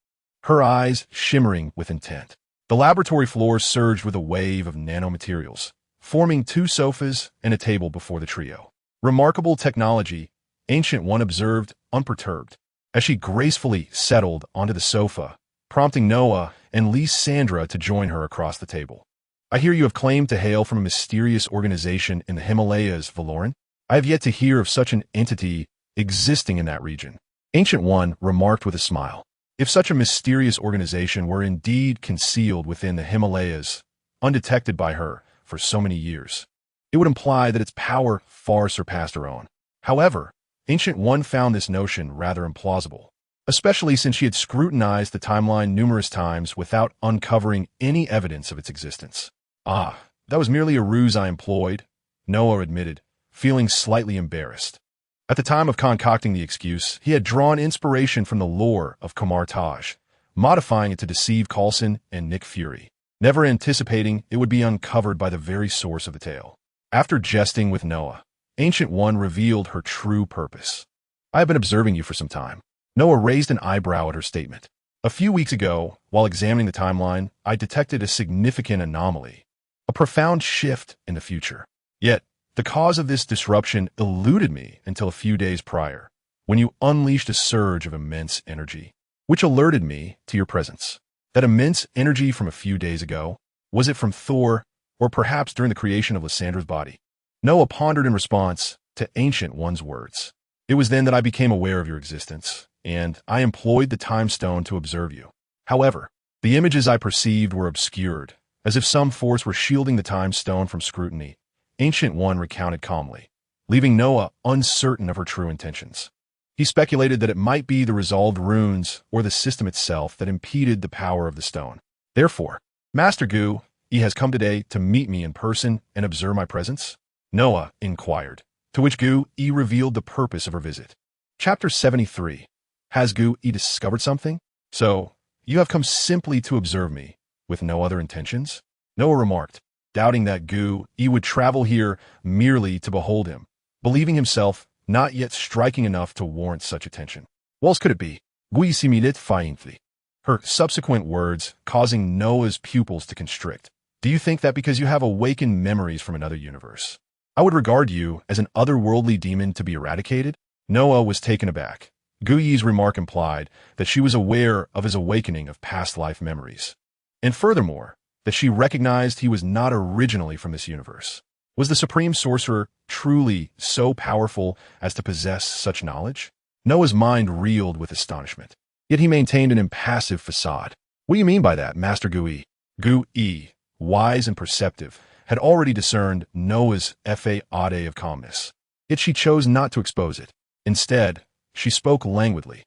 her eyes shimmering with intent. The laboratory floor surged with a wave of nanomaterials, forming 2 sofas and a table before the trio. "Remarkable technology," Ancient One observed, unperturbed, as she gracefully settled onto the sofa, prompting Noah and Lysandra to join her across the table. "I hear you have claimed to hail from a mysterious organization in the Himalayas, Valoran. I have yet to hear of such an entity existing in that region." Ancient One remarked with a smile. If such a mysterious organization were indeed concealed within the Himalayas, undetected by her for so many years, it would imply that its power far surpassed her own. However, Ancient One found this notion rather implausible, especially since she had scrutinized the timeline numerous times without uncovering any evidence of its existence. "Ah, that was merely a ruse I employed," Noah admitted, feeling slightly embarrassed. At the time of concocting the excuse, he had drawn inspiration from the lore of Kamar Taj, modifying it to deceive Coulson and Nick Fury, never anticipating it would be uncovered by the very source of the tale. After jesting with Noah, Ancient One revealed her true purpose. "I have been observing you for some time." Noah raised an eyebrow at her statement. "A few weeks ago, while examining the timeline, I detected a significant anomaly, a profound shift in the future. Yet, the cause of this disruption eluded me until a few days prior, when you unleashed a surge of immense energy, which alerted me to your presence. That immense energy from a few days ago, was it from Thor, or perhaps during the creation of Lyssandra's body?" Noah pondered in response to Ancient One's words. "It was then that I became aware of your existence, and I employed the time stone to observe you. However, the images I perceived were obscured, as if some force were shielding the time stone from scrutiny," Ancient One recounted calmly, leaving Noah uncertain of her true intentions. He speculated that it might be the resolved runes or the system itself that impeded the power of the stone. "Therefore, Master Gu, he has come today to meet me in person and observe my presence?" Noah inquired, to which Gu E revealed the purpose of her visit. Chapter 73. Has Gu E discovered something? "So, you have come simply to observe me, with no other intentions?" Noah remarked, doubting that Gu E would travel here merely to behold him, believing himself not yet striking enough to warrant such attention. What else could it be? Gui similite faintly. Her subsequent words causing Noah's pupils to constrict. "Do you think that because you have awakened memories from another universe, I would regard you as an otherworldly demon to be eradicated?" Noah was taken aback. Gui's remark implied that she was aware of his awakening of past life memories, and furthermore, that she recognized he was not originally from this universe. Was the Supreme Sorcerer truly so powerful as to possess such knowledge? Noah's mind reeled with astonishment, yet he maintained an impassive facade. "What do you mean by that, Master Gui?" Gui, wise and perceptive, had already discerned Noah's fade of calmness, yet she chose not to expose it. Instead, she spoke languidly.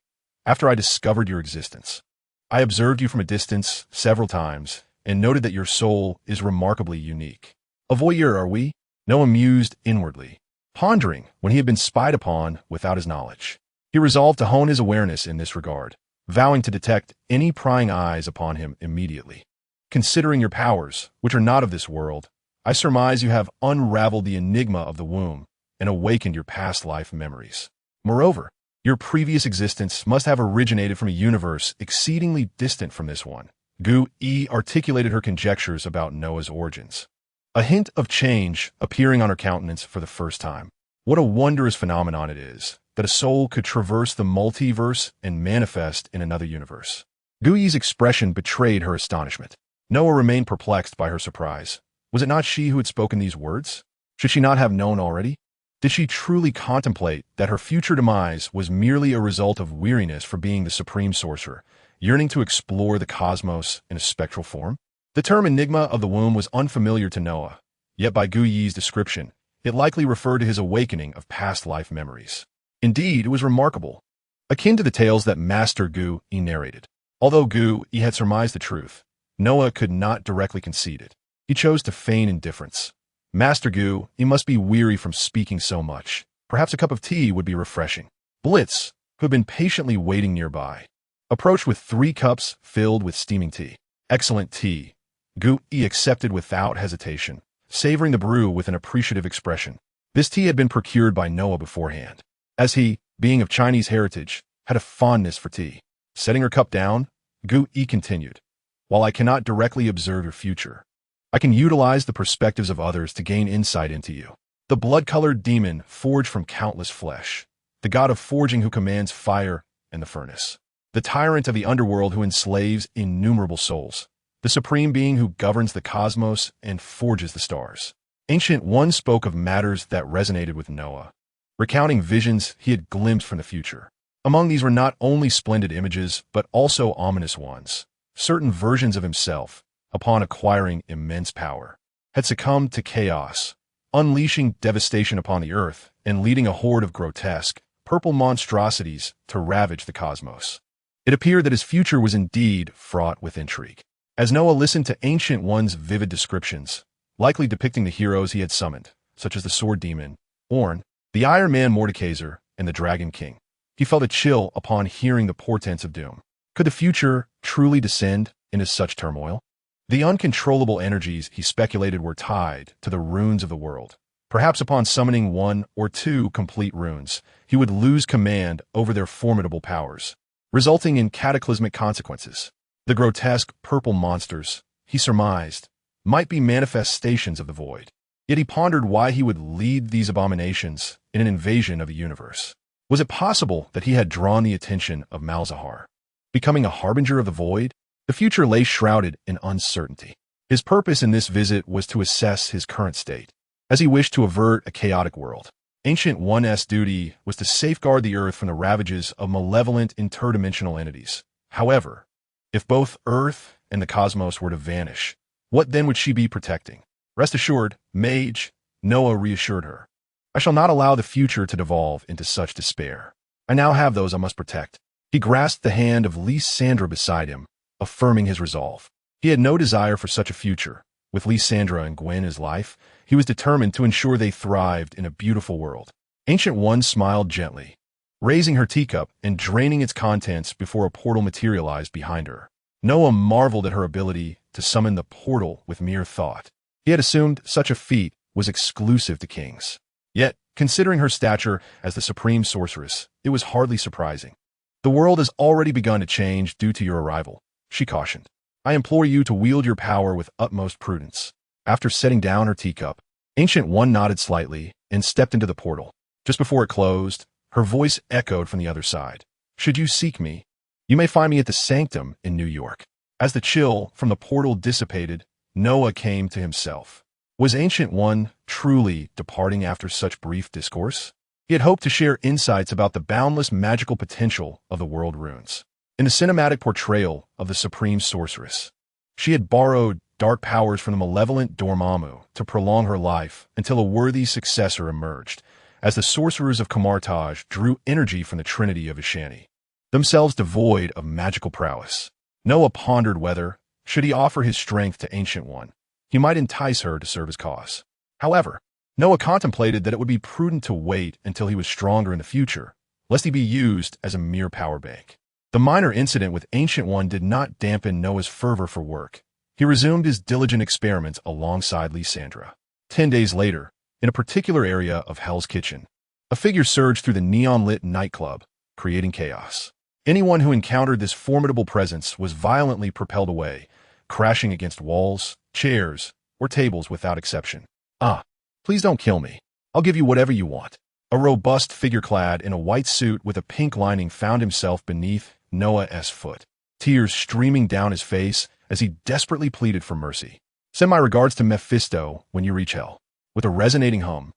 "After I discovered your existence, I observed you from a distance several times and noted that your soul is remarkably unique. A voyeur, are we?" Noah mused inwardly, pondering when he had been spied upon without his knowledge. He resolved to hone his awareness in this regard, vowing to detect any prying eyes upon him immediately. "Considering your powers, which are not of this world, I surmise you have unraveled the enigma of the womb and awakened your past life memories. Moreover, your previous existence must have originated from a universe exceedingly distant from this one." Gu E articulated her conjectures about Noah's origins, a hint of change appearing on her countenance for the first time. What a wondrous phenomenon it is that a soul could traverse the multiverse and manifest in another universe. Gui's expression betrayed her astonishment. Noah remained perplexed by her surprise. Was it not she who had spoken these words? Should she not have known already? Did she truly contemplate that her future demise was merely a result of weariness for being the Supreme Sorcerer, yearning to explore the cosmos in a spectral form? The term enigma of the womb was unfamiliar to Noah, yet by Gui's description, it likely referred to his awakening of past life memories. Indeed, it was remarkable, akin to the tales that Master Gu E narrated. Although Gu E had surmised the truth, Noah could not directly concede it. He chose to feign indifference. "Master Gu, he must be weary from speaking so much. Perhaps a cup of tea would be refreshing." Blitz, who had been patiently waiting nearby, approached with 3 cups filled with steaming tea. "Excellent tea." Gu E accepted without hesitation, savoring the brew with an appreciative expression. This tea had been procured by Noah beforehand, as he, being of Chinese heritage, had a fondness for tea. Setting her cup down, Gu E continued, "While I cannot directly observe your future, I can utilize the perspectives of others to gain insight into you. The blood-colored demon forged from countless flesh, the god of forging who commands fire and the furnace, the tyrant of the underworld who enslaves innumerable souls, the supreme being who governs the cosmos and forges the stars." Ancient One spoke of matters that resonated with Noah, recounting visions he had glimpsed from the future. Among these were not only splendid images, but also ominous ones. Certain versions of himself, upon acquiring immense power, had succumbed to chaos, unleashing devastation upon the earth and leading a horde of grotesque, purple monstrosities to ravage the cosmos. It appeared that his future was indeed fraught with intrigue. As Noah listened to Ancient One's vivid descriptions, likely depicting the heroes he had summoned, such as the Sword Demon, Orn, the Iron Man Mordekaiser, and the Dragon King, he felt a chill upon hearing the portents of doom. Could the future truly descend into such turmoil? The uncontrollable energies he speculated were tied to the runes of the world. Perhaps upon summoning one or two complete runes, he would lose command over their formidable powers, resulting in cataclysmic consequences. The grotesque purple monsters, he surmised, might be manifestations of the void. Yet he pondered why he would lead these abominations in an invasion of the universe. Was it possible that he had drawn the attention of Malzahar, becoming a harbinger of the void? The future lay shrouded in uncertainty. His purpose in this visit was to assess his current state, as he wished to avert a chaotic world. Ancient One's duty was to safeguard the Earth from the ravages of malevolent interdimensional entities. However, if both Earth and the cosmos were to vanish, what then would she be protecting? Rest assured, Mage, Noah reassured her, I shall not allow the future to devolve into such despair. I now have those I must protect. He grasped the hand of Lysandra beside him, affirming his resolve. He had no desire for such a future. With Lysandra and Gwen in his life, he was determined to ensure they thrived in a beautiful world. Ancient One smiled gently, raising her teacup and draining its contents before a portal materialized behind her. Noah marveled at her ability to summon the portal with mere thought. He had assumed such a feat was exclusive to kings. Yet, considering her stature as the supreme sorceress, it was hardly surprising. The world has already begun to change due to your arrival, she cautioned. I implore you to wield your power with utmost prudence. After setting down her teacup, Ancient One nodded slightly and stepped into the portal. Just before it closed, her voice echoed from the other side. Should you seek me, you may find me at the Sanctum in New York. As the chill from the portal dissipated, Noah came to himself. Was Ancient One truly departing after such brief discourse? He had hoped to share insights about the boundless magical potential of the world runes. In the cinematic portrayal of the Supreme Sorceress, she had borrowed dark powers from the malevolent Dormammu to prolong her life until a worthy successor emerged, as the sorcerers of Kamartaj drew energy from the Trinity of Ishani, themselves devoid of magical prowess. Noah pondered whether, should he offer his strength to Ancient One, he might entice her to serve his cause. However, Noah contemplated that it would be prudent to wait until he was stronger in the future, lest he be used as a mere power bank. The minor incident with Ancient One did not dampen Noah's fervor for work. He resumed his diligent experiments alongside Lysandra. 10 days later, in a particular area of Hell's Kitchen, a figure surged through the neon-lit nightclub, creating chaos. Anyone who encountered this formidable presence was violently propelled away, crashing against walls, chairs, or tables without exception. Please don't kill me. I'll give you whatever you want. A robust figure clad in a white suit with a pink lining found himself beneath Noah's foot, tears streaming down his face as he desperately pleaded for mercy. Send my regards to Mephisto when you reach hell. With a resonating hum,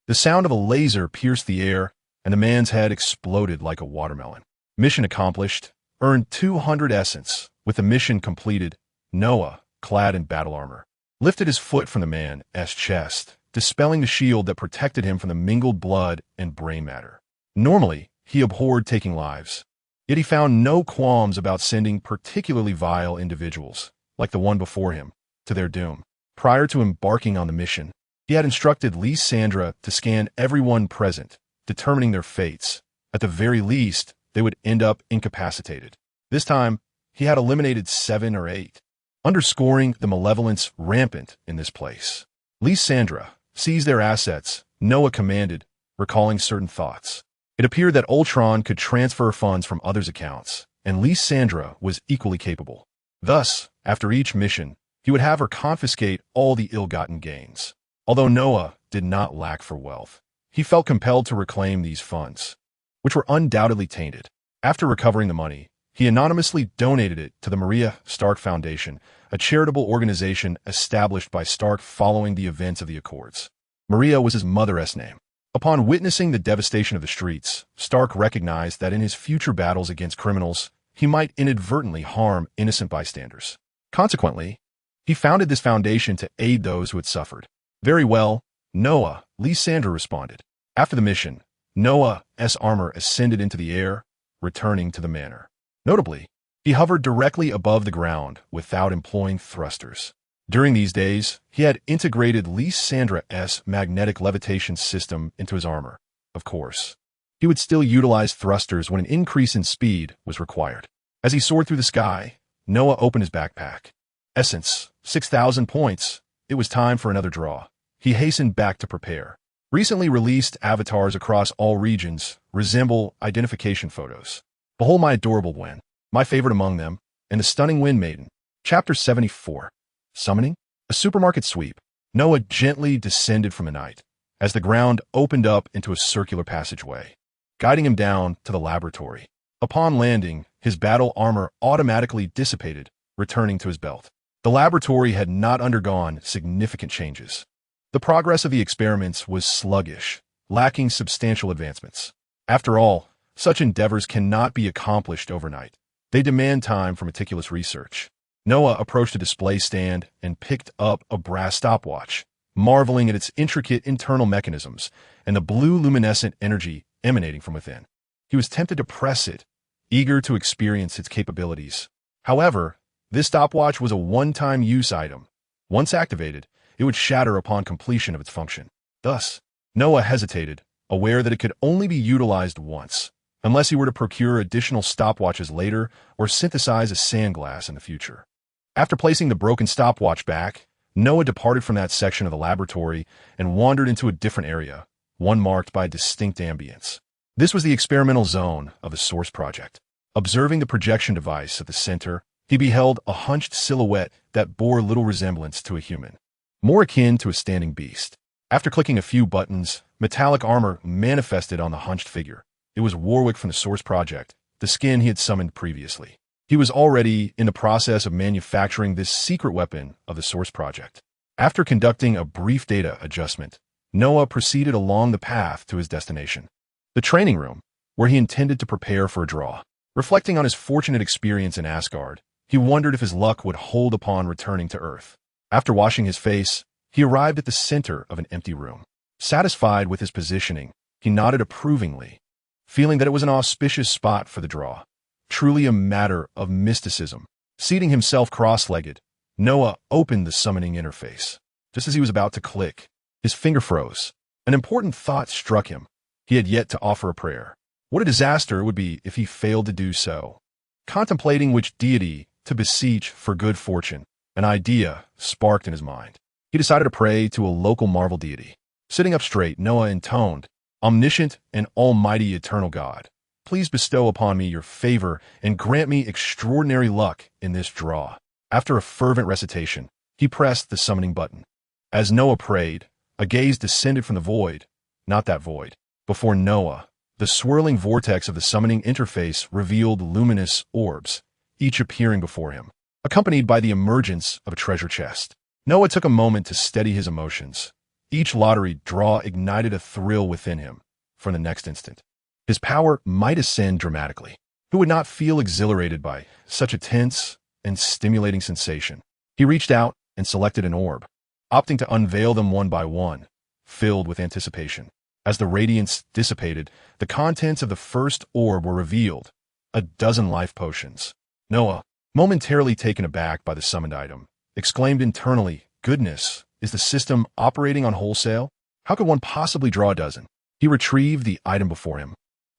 the sound of a laser pierced the air, and the man's head exploded like a watermelon. Mission accomplished. Earned 200 essence. With the mission completed, Noah, clad in battle armor, lifted his foot from the man's chest, dispelling the shield that protected him from the mingled blood and brain matter. Normally, he abhorred taking lives, yet he found no qualms about sending particularly vile individuals, like the one before him, to their doom. Prior to embarking on the mission, he had instructed Lysandra to scan everyone present, determining their fates. At the very least, they would end up incapacitated. This time, he had eliminated 7 or 8, underscoring the malevolence rampant in this place. Lysandra, seize their assets, Noah commanded, recalling certain thoughts. It appeared that Ultron could transfer funds from others' accounts, and Lysandra was equally capable. Thus, after each mission, he would have her confiscate all the ill-gotten gains. Although Noah did not lack for wealth, he felt compelled to reclaim these funds, which were undoubtedly tainted. After recovering the money, he anonymously donated it to the Maria Stark Foundation, a charitable organization established by Stark following the events of the Accords. Maria was his mother's name. Upon witnessing the devastation of the streets, Stark recognized that in his future battles against criminals, he might inadvertently harm innocent bystanders. Consequently, he founded this foundation to aid those who had suffered. Very well, Noah, Lysandra responded. After the mission, Noah's armor ascended into the air, returning to the manor. Notably, he hovered directly above the ground without employing thrusters. During these days, he had integrated Lysandra's magnetic levitation system into his armor. Of course, he would still utilize thrusters when an increase in speed was required. As he soared through the sky, Noah opened his backpack. Essence, 6,000 points. It was time for another draw. He hastened back to prepare. Recently released avatars across all regions resemble identification photos. Behold my adorable Gwen, my favorite among them, and the stunning Wind Maiden. Chapter 74. Summoning? A supermarket sweep. Noah gently descended from the night, as the ground opened up into a circular passageway, guiding him down to the laboratory. Upon landing, his battle armor automatically dissipated, returning to his belt. The laboratory had not undergone significant changes. The progress of the experiments was sluggish, lacking substantial advancements. After all, such endeavors cannot be accomplished overnight. They demand time for meticulous research. Noah approached a display stand and picked up a brass stopwatch, marveling at its intricate internal mechanisms and the blue luminescent energy emanating from within. He was tempted to press it, eager to experience its capabilities. However, this stopwatch was a one-time use item. Once activated, it would shatter upon completion of its function. Thus, Noah hesitated, aware that it could only be utilized once, unless he were to procure additional stopwatches later or synthesize a sandglass in the future. After placing the broken stopwatch back, Noah departed from that section of the laboratory and wandered into a different area, one marked by a distinct ambience. This was the experimental zone of the Source Project. Observing the projection device at the center, he beheld a hunched silhouette that bore little resemblance to a human, more akin to a standing beast. After clicking a few buttons, metallic armor manifested on the hunched figure. It was Warwick from the Source Project, the skin he had summoned previously. He was already in the process of manufacturing this secret weapon of the Source Project. After conducting a brief data adjustment, Noah proceeded along the path to his destination, the training room, where he intended to prepare for a draw. Reflecting on his fortunate experience in Asgard, he wondered if his luck would hold upon returning to Earth. After washing his face, he arrived at the center of an empty room. Satisfied with his positioning, he nodded approvingly, feeling that it was an auspicious spot for the draw. Truly a matter of mysticism. Seating himself cross-legged, Noah opened the summoning interface. Just as he was about to click, his finger froze. An important thought struck him. He had yet to offer a prayer. What a disaster it would be if he failed to do so. Contemplating which deity to beseech for good fortune, an idea sparked in his mind. He decided to pray to a local Marvel deity. Sitting up straight, Noah intoned, "Omniscient and almighty eternal God, please bestow upon me your favor and grant me extraordinary luck in this draw." After a fervent recitation, he pressed the summoning button. As Noah prayed, a gaze descended from the void, not that void. Before Noah, the swirling vortex of the summoning interface revealed luminous orbs, each appearing before him, accompanied by the emergence of a treasure chest. Noah took a moment to steady his emotions. Each lottery draw ignited a thrill within him. For the next instant, his power might ascend dramatically. Who would not feel exhilarated by such a tense and stimulating sensation? He reached out and selected an orb, opting to unveil them one by one, filled with anticipation. As the radiance dissipated, the contents of the first orb were revealed, a dozen life potions. Noah, momentarily taken aback by the summoned item, exclaimed internally, "Goodness, is the system operating on wholesale? How could one possibly draw a dozen?" He retrieved the item before him,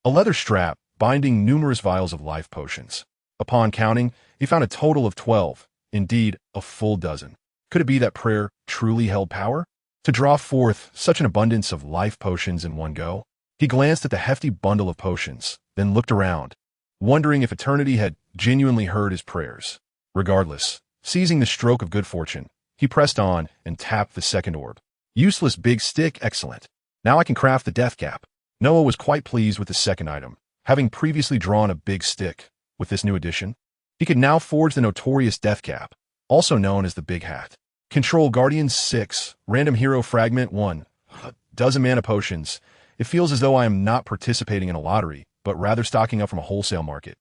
a leather strap binding numerous vials of life potions. Upon counting, he found a total of 12, indeed, a full dozen. Could it be that prayer truly held power? To draw forth such an abundance of life potions in one go? He glanced at the hefty bundle of potions, then looked around, wondering if eternity had genuinely heard his prayers. Regardless, seizing the stroke of good fortune, he pressed on and tapped the second orb. Useless big stick, excellent. Now I can craft the death cap. Noah was quite pleased with the second item. Having previously drawn a big stick, with this new addition, he could now forge the notorious death cap, also known as the big hat. Control Guardian 6, Random Hero Fragment 1, dozen mana potions, It feels as though I am not participating in a lottery, but rather stocking up from a wholesale market.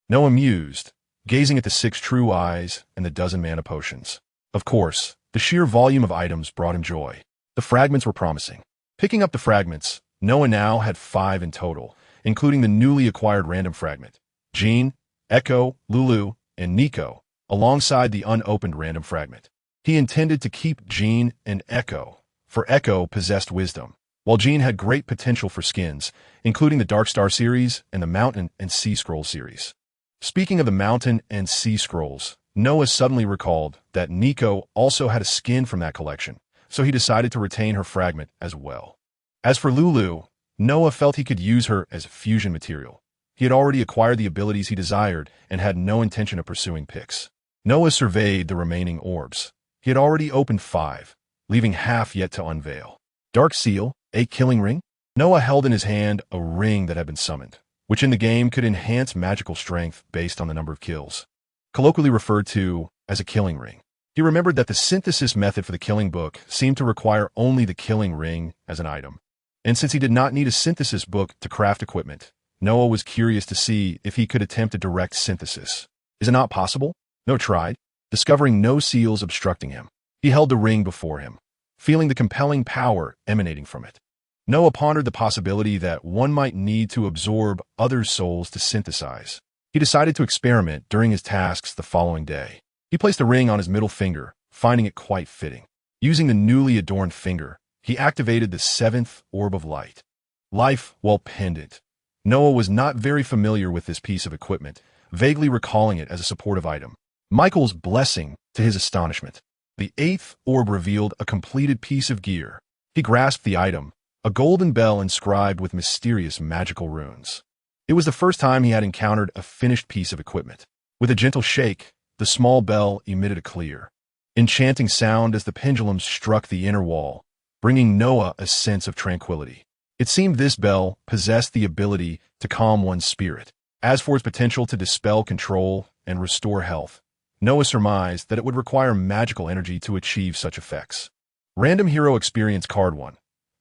Noah mused, gazing at the 6 true eyes and the dozen mana potions. Of course, the sheer volume of items brought him joy. The fragments were promising. Picking up the fragments, Noah now had 5 in total, including the newly acquired random fragment, Jean, Echo, Lulu, and Nico, alongside the unopened random fragment. He intended to keep Jean and Echo, for Echo possessed wisdom, while Jean had great potential for skins, including the Darkstar series and the Mountain and Sea Scroll series. Speaking of the Mountain and Sea Scrolls, Noah suddenly recalled that Nico also had a skin from that collection, so he decided to retain her fragment as well. As for Lulu, Noah felt he could use her as fusion material. He had already acquired the abilities he desired and had no intention of pursuing picks. Noah surveyed the remaining orbs. He had already opened 5, leaving half yet to unveil. Dark Seal, a killing ring? Noah held in his hand a ring that had been summoned, which in the game could enhance magical strength based on the number of kills, colloquially referred to as a killing ring. He remembered that the synthesis method for the killing book seemed to require only the killing ring as an item. And since he did not need a synthesis book to craft equipment, Noah was curious to see if he could attempt a direct synthesis. Is it not possible? Noah tried, discovering no seals obstructing him. He held the ring before him, feeling the compelling power emanating from it. Noah pondered the possibility that one might need to absorb others' souls to synthesize. He decided to experiment during his tasks the following day. He placed the ring on his middle finger, finding it quite fitting. Using the newly adorned finger, he activated the 7th Orb of Light. Life while pendant. Noah was not very familiar with this piece of equipment, vaguely recalling it as a supportive item. Michael's blessing, to his astonishment. The 8th orb revealed a completed piece of gear. He grasped the item, a golden bell inscribed with mysterious magical runes. It was the first time he had encountered a finished piece of equipment. With a gentle shake, the small bell emitted a clear, enchanting sound as the pendulum struck the inner wall, bringing Noah a sense of tranquility. It seemed this bell possessed the ability to calm one's spirit. As for its potential to dispel control and restore health, Noah surmised that it would require magical energy to achieve such effects. Random Hero Experience Card 1.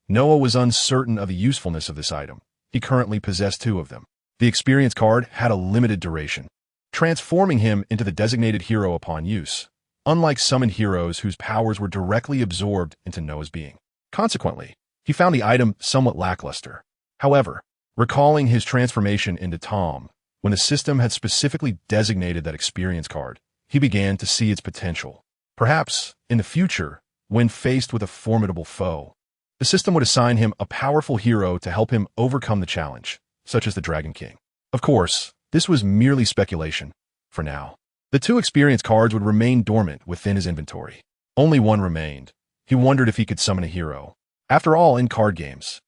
Noah was uncertain of the usefulness of this item. He currently possessed 2 of them. The experience card had a limited duration, transforming him into the designated hero upon use, unlike summoned heroes whose powers were directly absorbed into Noah's being. Consequently, he found the item somewhat lackluster. However, recalling his transformation into Tahm, when the system had specifically designated that experience card, he began to see its potential. Perhaps, in the future, when faced with a formidable foe, the system would assign him a powerful hero to help him overcome the challenge, such as the Dragon King. Of course, this was merely speculation. For now, the 2 experience cards would remain dormant within his inventory. Only one remained. He wondered if he could summon a hero. After all, in card games,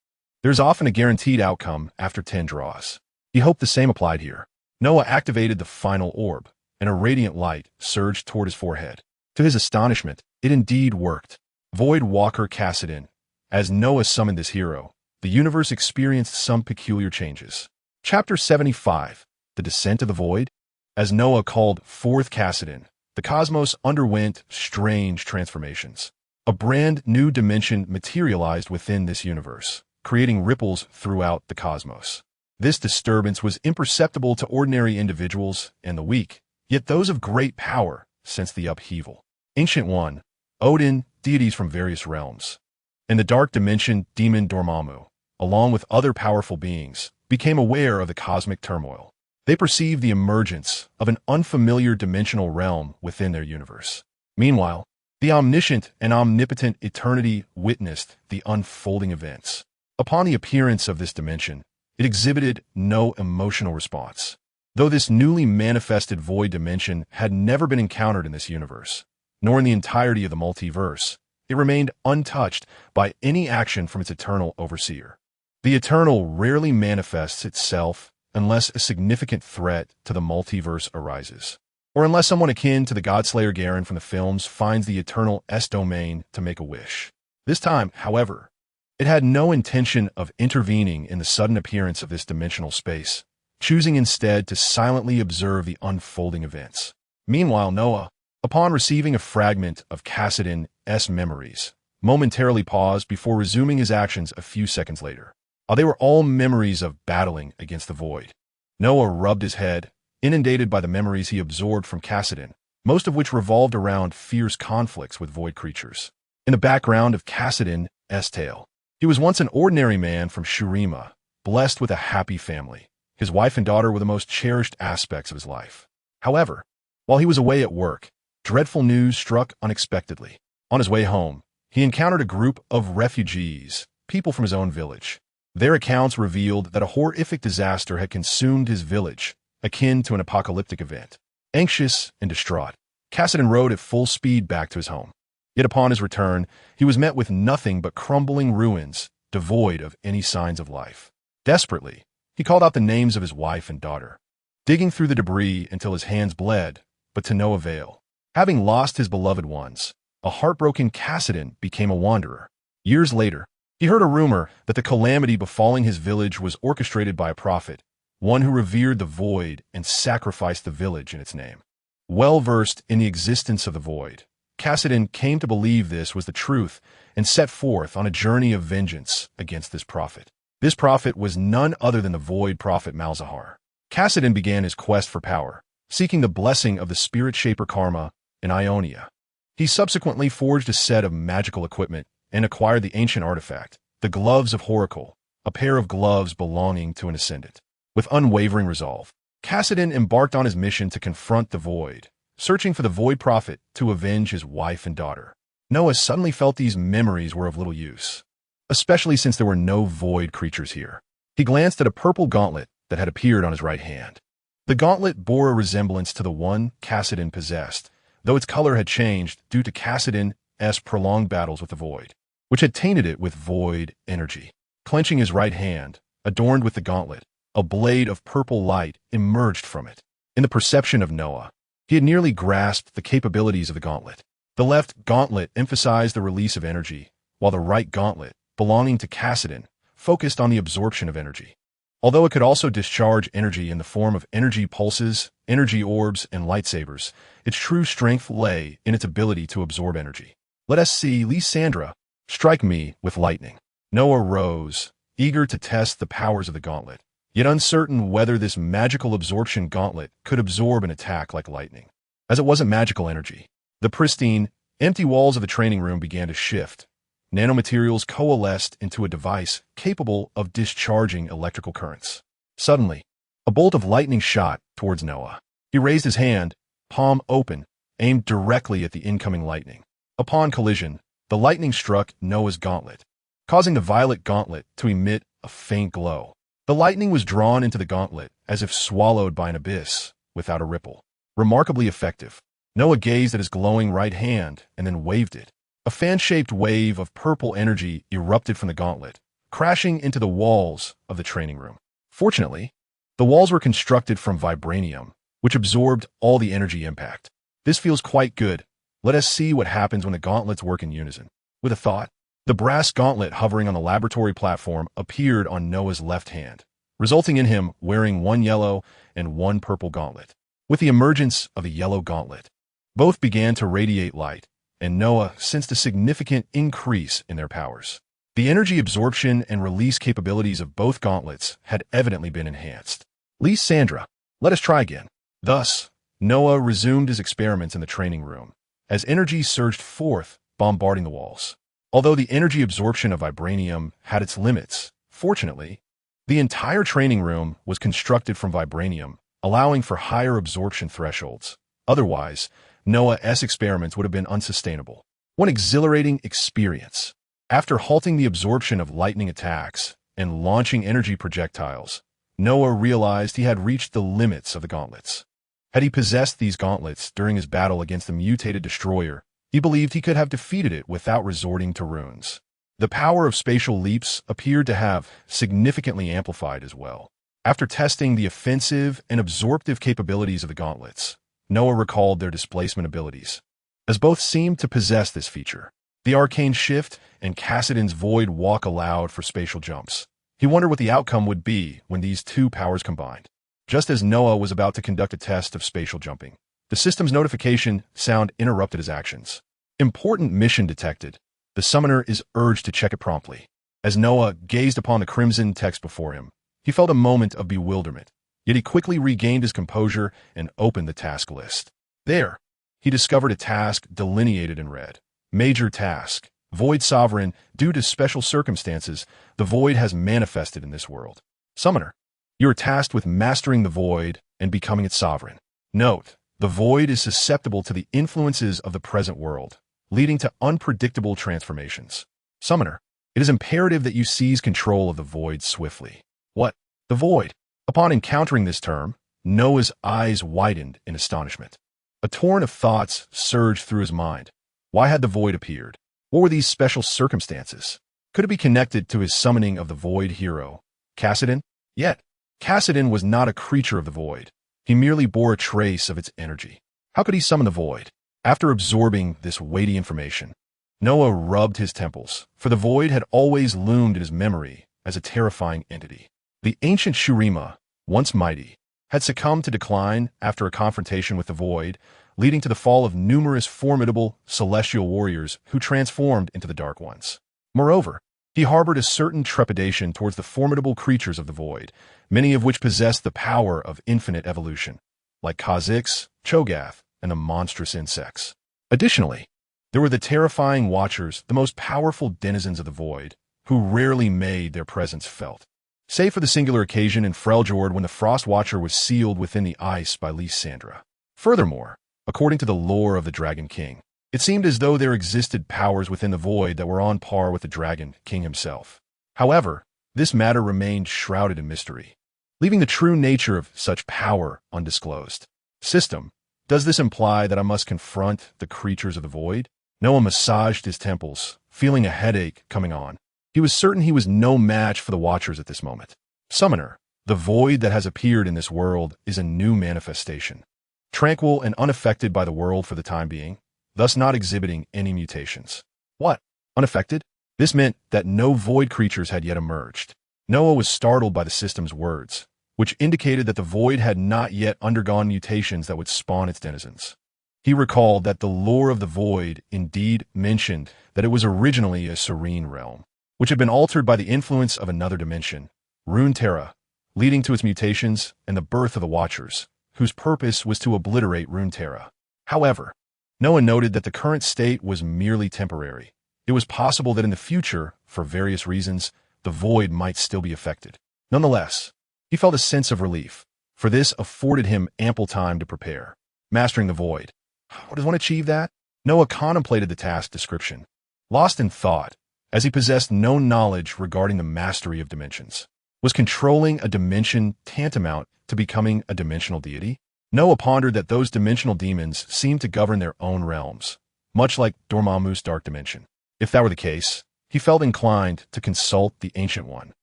there's often a guaranteed outcome after 10 draws. He hoped the same applied here. Noah activated the final orb, and a radiant light surged toward his forehead. To his astonishment, it indeed worked. Void Walker Cassidon. As Noah summoned this hero, the universe experienced some peculiar changes. Chapter 75, The Descent of the Void. As Noah called forth Cassidon, the cosmos underwent strange transformations. A brand new dimension materialized within this universe, creating ripples throughout the cosmos. This disturbance was imperceptible to ordinary individuals and the weak, yet those of great power sensed the upheaval. Ancient One, Odin, deities from various realms, and the dark dimension demon Dormammu, along with other powerful beings, became aware of the cosmic turmoil. They perceived the emergence of an unfamiliar dimensional realm within their universe. Meanwhile, the omniscient and omnipotent eternity witnessed the unfolding events. Upon the appearance of this dimension, it exhibited no emotional response. Though this newly manifested void dimension had never been encountered in this universe, nor in the entirety of the multiverse, it remained untouched by any action from its eternal overseer. The eternal rarely manifests itself unless a significant threat to the multiverse arises, or unless someone akin to the Godslayer Garen from the films finds the eternal S-domain to make a wish. This time, however, it had no intention of intervening in the sudden appearance of this dimensional space, choosing instead to silently observe the unfolding events. Meanwhile, Noah, upon receiving a fragment of Cassidon's memories, momentarily paused before resuming his actions a few seconds later. They were all memories of battling against the void. Noah rubbed his head, inundated by the memories he absorbed from Kassadin, most of which revolved around fierce conflicts with void creatures. In the background of Kassadin's tale, he was once an ordinary man from Shurima, blessed with a happy family. His wife and daughter were the most cherished aspects of his life. However, while he was away at work, dreadful news struck unexpectedly. On his way home, he encountered a group of refugees, people from his own village. Their accounts revealed that a horrific disaster had consumed his village, akin to an apocalyptic event. Anxious and distraught, Kassadin rode at full speed back to his home. Yet upon his return, he was met with nothing but crumbling ruins, devoid of any signs of life. Desperately, he called out the names of his wife and daughter, digging through the debris until his hands bled, but to no avail. Having lost his beloved ones, a heartbroken Kassadin became a wanderer. Years later, he heard a rumor that the calamity befalling his village was orchestrated by a prophet, one who revered the void and sacrificed the village in its name. Well versed in the existence of the void, Kassadin came to believe this was the truth and set forth on a journey of vengeance against this prophet. This prophet was none other than the void prophet Malzahar. Kassadin began his quest for power, seeking the blessing of the spirit shaper Karma in Ionia. He subsequently forged a set of magical equipment and acquired the ancient artifact, the Gloves of Horacle, a pair of gloves belonging to an ascendant. With unwavering resolve, Kassadin embarked on his mission to confront the void, searching for the void prophet to avenge his wife and daughter. Noah suddenly felt these memories were of little use, especially since there were no void creatures here. He glanced at a purple gauntlet that had appeared on his right hand. The gauntlet bore a resemblance to the one Kassadin possessed, though its color had changed due to Kassadin's prolonged battles with the void, which had tainted it with void energy. Clenching his right hand, adorned with the gauntlet, a blade of purple light emerged from it. In the perception of Noah, he had nearly grasped the capabilities of the gauntlet. The left gauntlet emphasized the release of energy, while the right gauntlet, belonging to Kassadin, focused on the absorption of energy. Although it could also discharge energy in the form of energy pulses, energy orbs, and lightsabers, its true strength lay in its ability to absorb energy. Let us see Lysandra, strike me with lightning. Noah rose, eager to test the powers of the gauntlet, yet uncertain whether this magical absorption gauntlet could absorb an attack like lightning. As it wasn't magical energy, the pristine, empty walls of the training room began to shift. Nanomaterials coalesced into a device capable of discharging electrical currents. Suddenly, a bolt of lightning shot towards Noah. He raised his hand, palm open, aimed directly at the incoming lightning. Upon collision, the lightning struck Noah's gauntlet, causing the violet gauntlet to emit a faint glow. The lightning was drawn into the gauntlet as if swallowed by an abyss, without a ripple. Remarkably effective. Noah gazed at his glowing right hand and then waved it. A fan-shaped wave of purple energy erupted from the gauntlet, crashing into the walls of the training room. Fortunately, the walls were constructed from vibranium, which absorbed all the energy impact. This feels quite good. Let us see what happens when the gauntlets work in unison. With a thought, the brass gauntlet hovering on the laboratory platform appeared on Noah's left hand, resulting in him wearing one yellow and one purple gauntlet. With the emergence of the yellow gauntlet, both began to radiate light, and Noah sensed a significant increase in their powers. The energy absorption and release capabilities of both gauntlets had evidently been enhanced. Lysandra, let us try again. Thus, Noah resumed his experiments in the training room, as energy surged forth, bombarding the walls. Although the energy absorption of vibranium had its limits, fortunately, the entire training room was constructed from vibranium, allowing for higher absorption thresholds. Otherwise, Noah's experiments would have been unsustainable. One exhilarating experience. After halting the absorption of lightning attacks and launching energy projectiles, Noah realized he had reached the limits of the gauntlets. Had he possessed these gauntlets during his battle against the mutated destroyer, he believed he could have defeated it without resorting to runes. The power of spatial leaps appeared to have significantly amplified as well. After testing the offensive and absorptive capabilities of the gauntlets, Noah recalled their displacement abilities, as both seemed to possess this feature. The arcane shift and Kassadin's void walk allowed for spatial jumps. He wondered what the outcome would be when these two powers combined. Just as Noah was about to conduct a test of spatial jumping, the system's notification sound interrupted his actions. Important mission detected. The summoner is urged to check it promptly. As Noah gazed upon the crimson text before him, he felt a moment of bewilderment, yet he quickly regained his composure and opened the task list. There, he discovered a task delineated in red. Major task. Void Sovereign. Due to special circumstances, the Void has manifested in this world. Summoner. You are tasked with mastering the Void and becoming its sovereign. Note, the Void is susceptible to the influences of the present world, leading to unpredictable transformations. Summoner. It is imperative that you seize control of the Void swiftly. What? The Void? Upon encountering this term, Noah's eyes widened in astonishment. A torrent of thoughts surged through his mind. Why had the Void appeared? What were these special circumstances? Could it be connected to his summoning of the Void hero, Kassadin? Yet, Kassadin was not a creature of the Void. He merely bore a trace of its energy. How could he summon the Void? After absorbing this weighty information, Noah rubbed his temples, for the Void had always loomed in his memory as a terrifying entity. The ancient Shurima, once mighty, had succumbed to decline after a confrontation with the Void, leading to the fall of numerous formidable celestial warriors who transformed into the Dark Ones. Moreover, he harbored a certain trepidation towards the formidable creatures of the Void, many of which possessed the power of infinite evolution, like Kha'Zix, Cho'Gath, and the monstrous insects. Additionally, there were the terrifying Watchers, the most powerful denizens of the Void, who rarely made their presence felt. Save for the singular occasion in Freljord when the Frost Watcher was sealed within the ice by Lysandra. Furthermore, according to the lore of the Dragon King, it seemed as though there existed powers within the Void that were on par with the Dragon King himself. However, this matter remained shrouded in mystery, leaving the true nature of such power undisclosed. System, does this imply that I must confront the creatures of the Void? Noah massaged his temples, feeling a headache coming on. He was certain he was no match for the Watchers at this moment. Summoner, the Void that has appeared in this world is a new manifestation, tranquil and unaffected by the world for the time being, thus not exhibiting any mutations. What? Unaffected? This meant that no Void creatures had yet emerged. Noah was startled by the system's words, which indicated that the Void had not yet undergone mutations that would spawn its denizens. He recalled that the lore of the Void indeed mentioned that it was originally a serene realm, which had been altered by the influence of another dimension, Runeterra, leading to its mutations and the birth of the Watchers, whose purpose was to obliterate Runeterra. However, Noah noted that the current state was merely temporary. It was possible that in the future, for various reasons, the Void might still be affected. Nonetheless, he felt a sense of relief, for this afforded him ample time to prepare. Mastering the Void. How does one achieve that? Noah contemplated the task description, lost in thought, as he possessed no knowledge regarding the mastery of dimensions. Was controlling a dimension tantamount to becoming a dimensional deity? Noah pondered that those dimensional demons seemed to govern their own realms, much like Dormammu's dark dimension. If that were the case, he felt inclined to consult the Ancient One,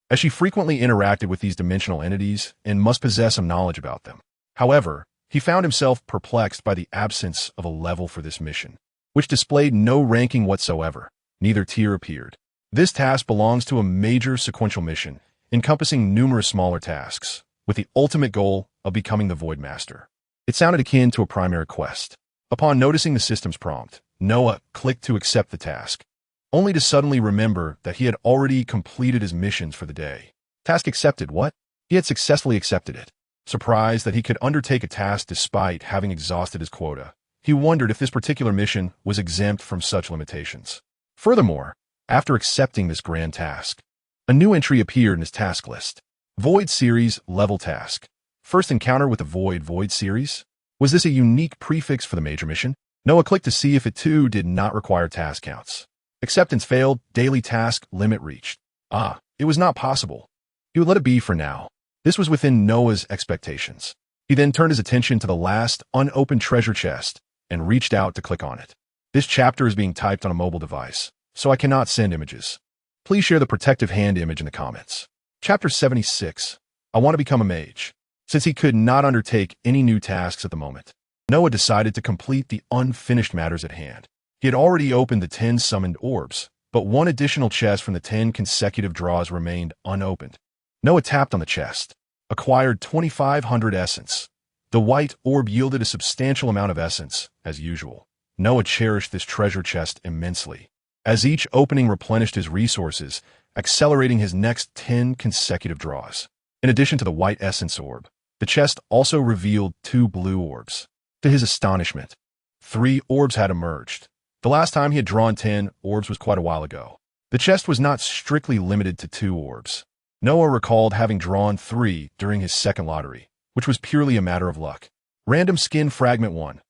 as she frequently interacted with these dimensional entities and must possess some knowledge about them. However, he found himself perplexed by the absence of a level for this mission, which displayed no ranking whatsoever. Neither tier appeared. This task belongs to a major sequential mission, encompassing numerous smaller tasks, with the ultimate goal of becoming the Void Master. It sounded akin to a primary quest. Upon noticing the system's prompt, Noah clicked to accept the task, only to suddenly remember that he had already completed his missions for the day. Task accepted. What? He had successfully accepted it. Surprised that he could undertake a task despite having exhausted his quota, he wondered if this particular mission was exempt from such limitations. Furthermore, after accepting this grand task, a new entry appeared in his task list. Void Series Level Task. First encounter with the Void Series? Was this a unique prefix for the major mission? Noah clicked to see if it too did not require task counts. Acceptance failed. Daily task limit reached. It was not possible. He would let it be for now. This was within Noah's expectations. He then turned his attention to the last unopened treasure chest and reached out to click on it. This chapter is being typed on a mobile device, so I cannot send images. Please share the protective hand image in the comments. Chapter 76. I want to become a mage. Since he could not undertake any new tasks at the moment, Noah decided to complete the unfinished matters at hand. He had already opened the 10 summoned orbs, but one additional chest from the 10 consecutive draws remained unopened. Noah tapped on the chest, acquired 2,500 essence. The white orb yielded a substantial amount of essence, as usual. Noah cherished this treasure chest immensely. As each opening replenished his resources, accelerating his next 10 consecutive draws. In addition to the white essence orb, the chest also revealed 2 blue orbs. To his astonishment, 3 orbs had emerged. The last time he had drawn 10 orbs was quite a while ago. The chest was not strictly limited to 2 orbs. Noah recalled having drawn 3 during his second lottery, which was purely a matter of luck. Random skin fragment 1,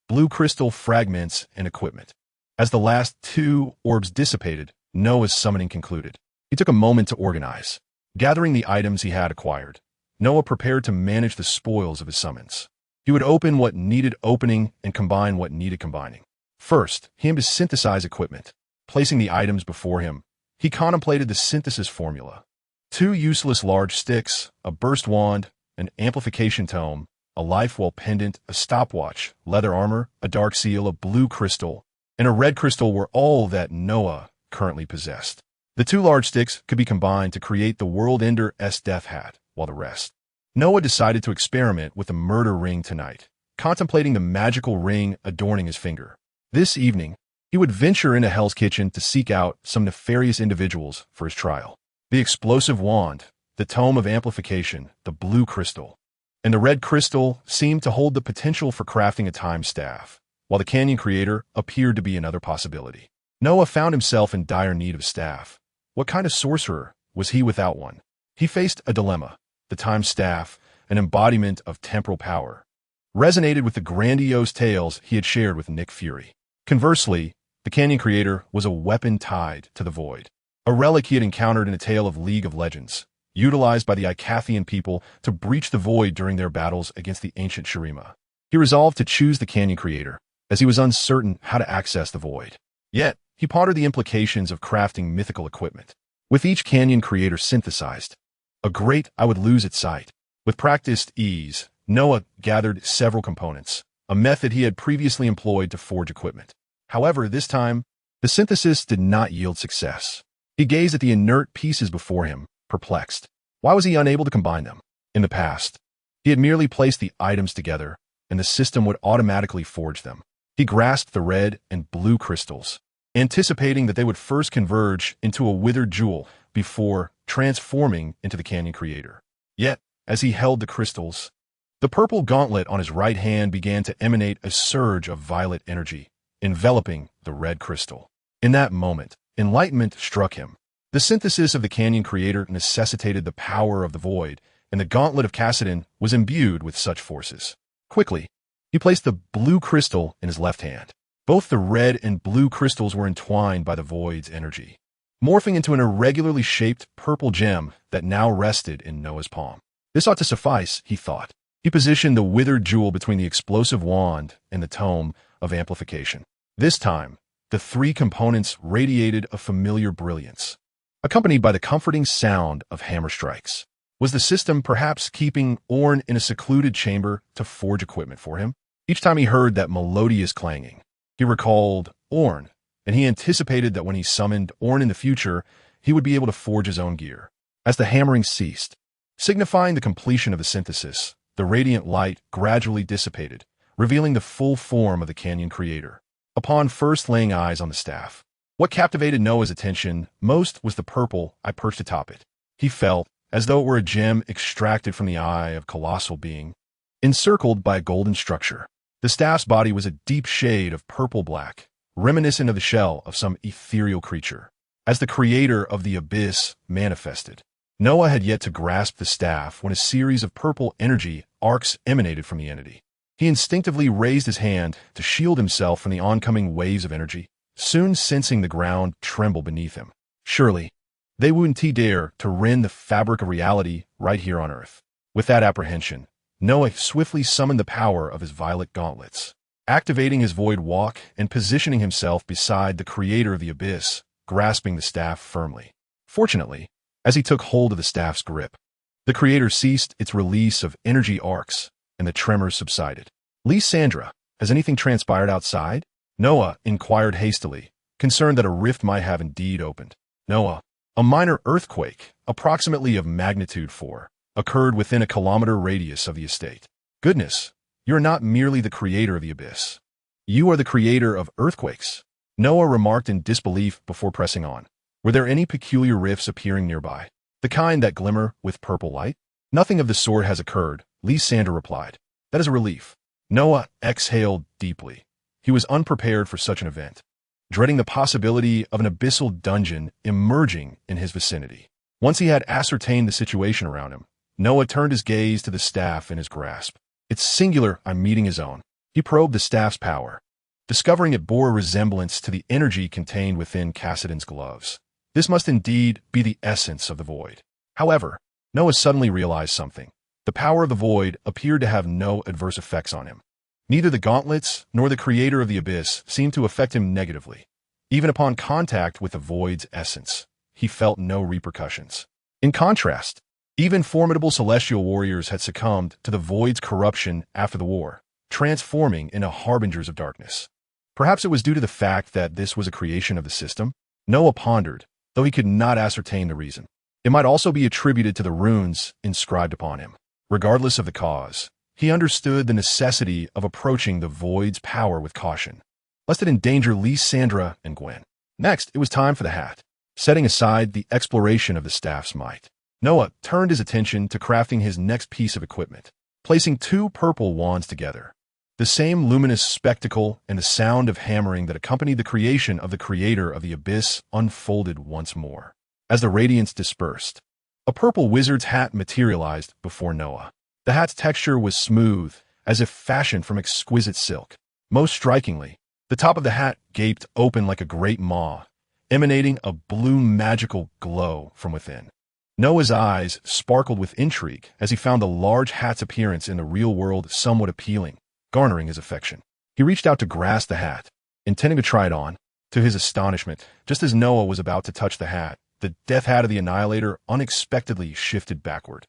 blue crystal fragments and equipment. As the last 2 orbs dissipated, Noah's summoning concluded. He took a moment to organize. Gathering the items he had acquired, Noah prepared to manage the spoils of his summons. He would open what needed opening and combine what needed combining. First, he aimed to synthesize equipment. Placing the items before him, he contemplated the synthesis formula. 2 useless large sticks, a burst wand, an amplification tome, a life well pendant, a stopwatch, leather armor, a dark seal, a blue crystal, and a red crystal were all that Noah currently possessed. The 2 large sticks could be combined to create the World Ender's death hat, while the rest. Noah decided to experiment with the murder ring tonight, contemplating the magical ring adorning his finger. This evening, he would venture into Hell's Kitchen to seek out some nefarious individuals for his trial. The explosive wand, the tome of amplification, the blue crystal, and the red crystal seemed to hold the potential for crafting a time staff, while the canyon creator appeared to be another possibility. Noah found himself in dire need of staff. What kind of sorcerer was he without one? He faced a dilemma. The time staff, an embodiment of temporal power, resonated with the grandiose tales he had shared with Nick Fury. Conversely, the canyon creator was a weapon tied to the void, a relic he had encountered in a tale of League of Legends, utilized by the Icathian people to breach the void during their battles against the ancient Shurima. He resolved to choose the canyon creator, as he was uncertain how to access the void. Yet, he pondered the implications of crafting mythical equipment. With each canyon creator synthesized, a great I would lose its sight. With practiced ease, Noah gathered several components, a method he had previously employed to forge equipment. However, this time, the synthesis did not yield success. He gazed at the inert pieces before him, perplexed. Why was he unable to combine them? In the past, he had merely placed the items together, and the system would automatically forge them. He grasped the red and blue crystals, anticipating that they would first converge into a withered jewel before transforming into the canyon creator. Yet, as he held the crystals, the purple gauntlet on his right hand began to emanate a surge of violet energy, enveloping the red crystal. In that moment, enlightenment struck him. The synthesis of the canyon creator necessitated the power of the void, and the gauntlet of Kassadin was imbued with such forces. Quickly, he placed the blue crystal in his left hand. Both the red and blue crystals were entwined by the void's energy, morphing into an irregularly shaped purple gem that now rested in Noah's palm. This ought to suffice, he thought. He positioned the withered jewel between the explosive wand and the tome of amplification. This time, the 3 components radiated a familiar brilliance, accompanied by the comforting sound of hammer strikes. Was the system perhaps keeping Orn in a secluded chamber to forge equipment for him? Each time he heard that melodious clanging, he recalled Orn, and he anticipated that when he summoned Orn in the future, he would be able to forge his own gear. As the hammering ceased, signifying the completion of the synthesis, the radiant light gradually dissipated, revealing the full form of the canyon creator. Upon first laying eyes on the staff, what captivated Noah's attention most was the purple eye perched atop it. He felt as though it were a gem extracted from the eye of a colossal being, encircled by a golden structure. The staff's body was a deep shade of purple-black, reminiscent of the shell of some ethereal creature. As the creator of the abyss manifested, Noah had yet to grasp the staff when a series of purple energy arcs emanated from the entity. He instinctively raised his hand to shield himself from the oncoming waves of energy, soon sensing the ground tremble beneath him. Surely, they wouldn't dare to rend the fabric of reality right here on Earth. With that apprehension, Noah swiftly summoned the power of his violet gauntlets, activating his void walk and positioning himself beside the creator of the abyss, grasping the staff firmly. Fortunately, as he took hold of the staff's grip, the creator ceased its release of energy arcs, and the tremors subsided. Lysandra, has anything transpired outside? Noah inquired hastily, concerned that a rift might have indeed opened. Noah, a minor earthquake, approximately of magnitude 4, occurred within a kilometer radius of the estate. Goodness, you're not merely the creator of the abyss. You are the creator of earthquakes. Noah remarked in disbelief before pressing on. Were there any peculiar rifts appearing nearby? The kind that glimmer with purple light? Nothing of the sort has occurred, Lysandra replied. That is a relief. Noah exhaled deeply. He was unprepared for such an event, dreading the possibility of an abyssal dungeon emerging in his vicinity. Once he had ascertained the situation around him, Noah turned his gaze to the staff in his grasp. Its singular I'm meeting his own. He probed the staff's power, discovering it bore a resemblance to the energy contained within Cassidon's gloves. This must indeed be the essence of the void. However, Noah suddenly realized something. The power of the void appeared to have no adverse effects on him. Neither the gauntlets nor the creator of the abyss seemed to affect him negatively. Even upon contact with the void's essence, he felt no repercussions. In contrast, even formidable celestial warriors had succumbed to the void's corruption after the war, transforming into harbingers of darkness. Perhaps it was due to the fact that this was a creation of the system? Noah pondered, though he could not ascertain the reason. It might also be attributed to the runes inscribed upon him. Regardless of the cause, he understood the necessity of approaching the void's power with caution, lest it endanger Lysandra and Gwen. Next, it was time for the hat. Setting aside the exploration of the staff's might, Noah turned his attention to crafting his next piece of equipment, placing two purple wands together. The same luminous spectacle and the sound of hammering that accompanied the creation of the creator of the abyss unfolded once more. As the radiance dispersed, a purple wizard's hat materialized before Noah. The hat's texture was smooth, as if fashioned from exquisite silk. Most strikingly, the top of the hat gaped open like a great maw, emanating a blue magical glow from within. Noah's eyes sparkled with intrigue as he found the large hat's appearance in the real world somewhat appealing, garnering his affection. He reached out to grasp the hat, intending to try it on. To his astonishment, just as Noah was about to touch the hat, the death hat of the Annihilator unexpectedly shifted backward.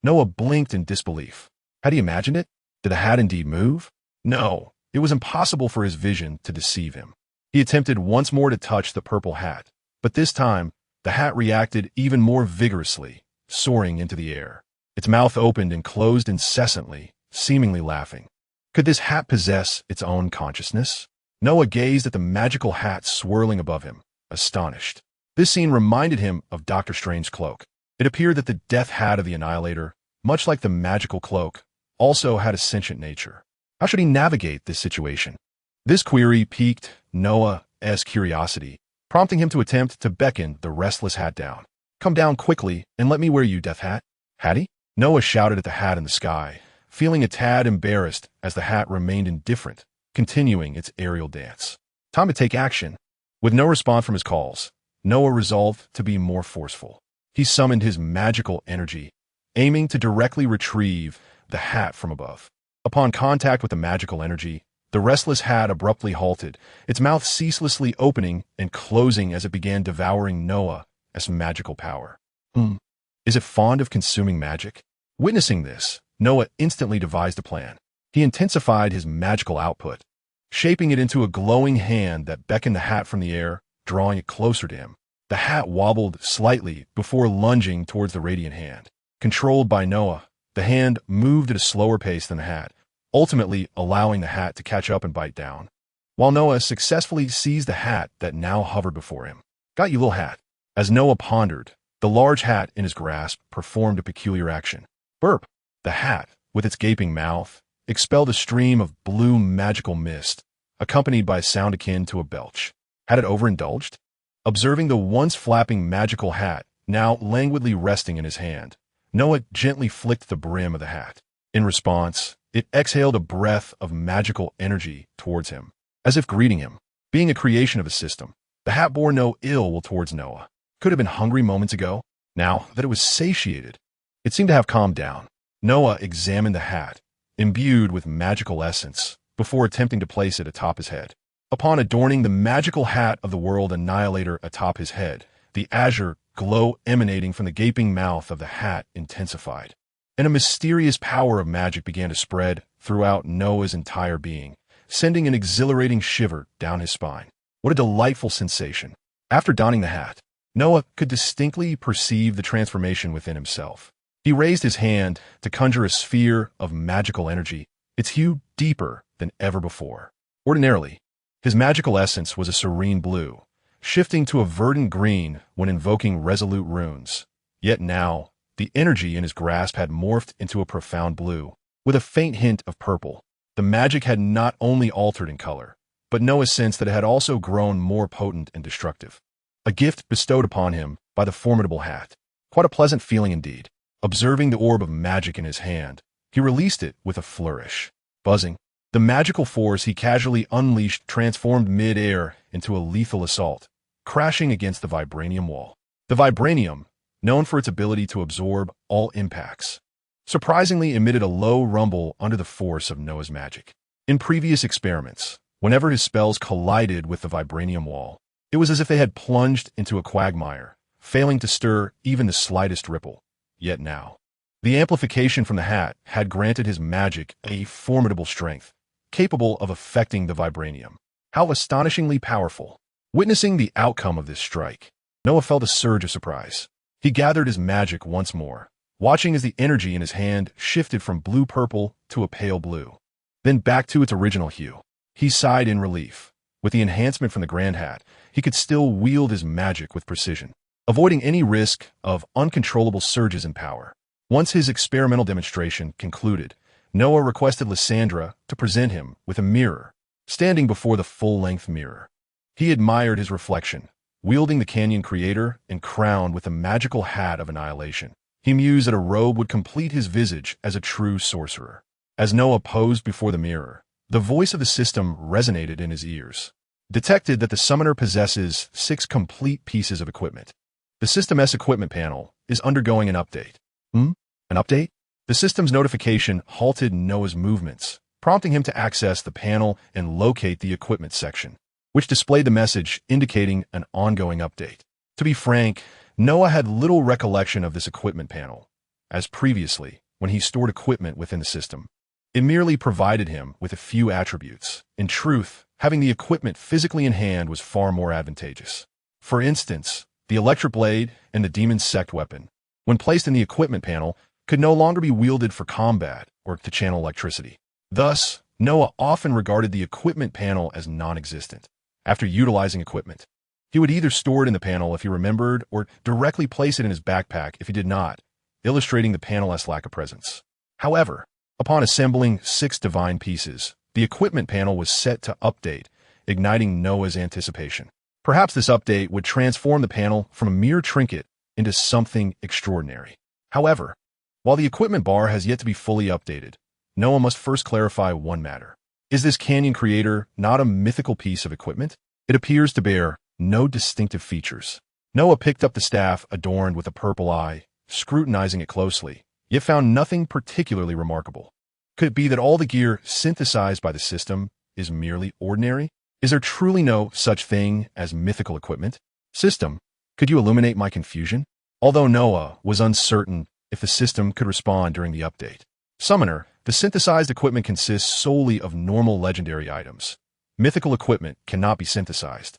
Noah blinked in disbelief. Had he imagined it? Did the hat indeed move? No, it was impossible for his vision to deceive him. He attempted once more to touch the purple hat, but this time, the hat reacted even more vigorously, soaring into the air. Its mouth opened and closed incessantly, seemingly laughing. Could this hat possess its own consciousness? Noah gazed at the magical hat swirling above him, astonished. This scene reminded him of Doctor Strange's cloak. It appeared that the death hat of the Annihilator, much like the magical cloak, also had a sentient nature. How should he navigate this situation? This query piqued Noah's curiosity, prompting him to attempt to beckon the restless hat down. Come down quickly and let me wear you, death hat. Hattie? Noah shouted at the hat in the sky, feeling a tad embarrassed as the hat remained indifferent, continuing its aerial dance. Time to take action. With no response from his calls, Noah resolved to be more forceful. He summoned his magical energy, aiming to directly retrieve the hat from above. Upon contact with the magical energy, the restless hat abruptly halted, its mouth ceaselessly opening and closing as it began devouring Noah's magical power. Is it fond of consuming magic? Witnessing this, Noah instantly devised a plan. He intensified his magical output, shaping it into a glowing hand that beckoned the hat from the air, drawing it closer to him. The hat wobbled slightly before lunging towards the radiant hand. Controlled by Noah, the hand moved at a slower pace than the hat, ultimately allowing the hat to catch up and bite down, while Noah successfully seized the hat that now hovered before him. Got you, little hat. As Noah pondered, the large hat in his grasp performed a peculiar action. Burp! The hat, with its gaping mouth, expelled a stream of blue magical mist, accompanied by a sound akin to a belch. Had it overindulged? Observing the once flapping magical hat now languidly resting in his hand, Noah gently flicked the brim of the hat. In response, it exhaled a breath of magical energy towards him, as if greeting him. Being a creation of a system, the hat bore no ill will towards Noah. Could have been hungry moments ago. Now that it was satiated, it seemed to have calmed down. Noah examined the hat, imbued with magical essence, before attempting to place it atop his head. Upon adorning the magical hat of the world Annihilator atop his head, the azure glow emanating from the gaping mouth of the hat intensified, and a mysterious power of magic began to spread throughout Noah's entire being, sending an exhilarating shiver down his spine. What a delightful sensation. After donning the hat, Noah could distinctly perceive the transformation within himself. He raised his hand to conjure a sphere of magical energy, its hue deeper than ever before. Ordinarily, his magical essence was a serene blue, shifting to a verdant green when invoking resolute runes. Yet now, the energy in his grasp had morphed into a profound blue, with a faint hint of purple. The magic had not only altered in color, but Noah sensed that it had also grown more potent and destructive. A gift bestowed upon him by the formidable hat. Quite a pleasant feeling indeed. Observing the orb of magic in his hand, he released it with a flourish. Buzzing, the magical force he casually unleashed transformed mid-air into a lethal assault, crashing against the vibranium wall. The vibranium, known for its ability to absorb all impacts, surprisingly emitted a low rumble under the force of Noah's magic. In previous experiments, whenever his spells collided with the vibranium wall, it was as if they had plunged into a quagmire, failing to stir even the slightest ripple. Yet now, the amplification from the hat had granted his magic a formidable strength, capable of affecting the vibranium. How astonishingly powerful! Witnessing the outcome of this strike, Noah felt a surge of surprise. He gathered his magic once more, watching as the energy in his hand shifted from blue-purple to a pale blue, then back to its original hue. He sighed in relief. With the enhancement from the Grand Hat, he could still wield his magic with precision, avoiding any risk of uncontrollable surges in power. Once his experimental demonstration concluded, Noah requested Lysandra to present him with a mirror. Standing before the full-length mirror, he admired his reflection, wielding the canyon creator and crowned with a magical hat of annihilation. He mused that a robe would complete his visage as a true sorcerer. As Noah posed before the mirror, the voice of the system resonated in his ears. Detected that the summoner possesses 6 complete pieces of equipment. The System S equipment panel is undergoing an update. An update? The system's notification halted Noah's movements, prompting him to access the panel and locate the equipment section, which displayed the message indicating an ongoing update. To be frank, Noah had little recollection of this equipment panel, as previously, when he stored equipment within the system. It merely provided him with a few attributes. In truth, having the equipment physically in hand was far more advantageous. For instance, the electric blade and the demon's sect weapon, when placed in the equipment panel, could no longer be wielded for combat or to channel electricity. Thus, Noah often regarded the equipment panel as non-existent. After utilizing equipment, he would either store it in the panel if he remembered or directly place it in his backpack if he did not, illustrating the panel's lack of presence. However, upon assembling 6 divine pieces, the equipment panel was set to update, igniting Noah's anticipation. Perhaps this update would transform the panel from a mere trinket into something extraordinary. However, while the equipment bar has yet to be fully updated, Noah must first clarify one matter. Is this canyon creator not a mythical piece of equipment? It appears to bear no distinctive features. Noah picked up the staff adorned with a purple eye, scrutinizing it closely, yet found nothing particularly remarkable. Could it be that all the gear synthesized by the system is merely ordinary? Is there truly no such thing as mythical equipment? System, could you illuminate my confusion? Although Noah was uncertain if the system could respond during the update. Summoner, the synthesized equipment consists solely of normal legendary items. Mythical equipment cannot be synthesized.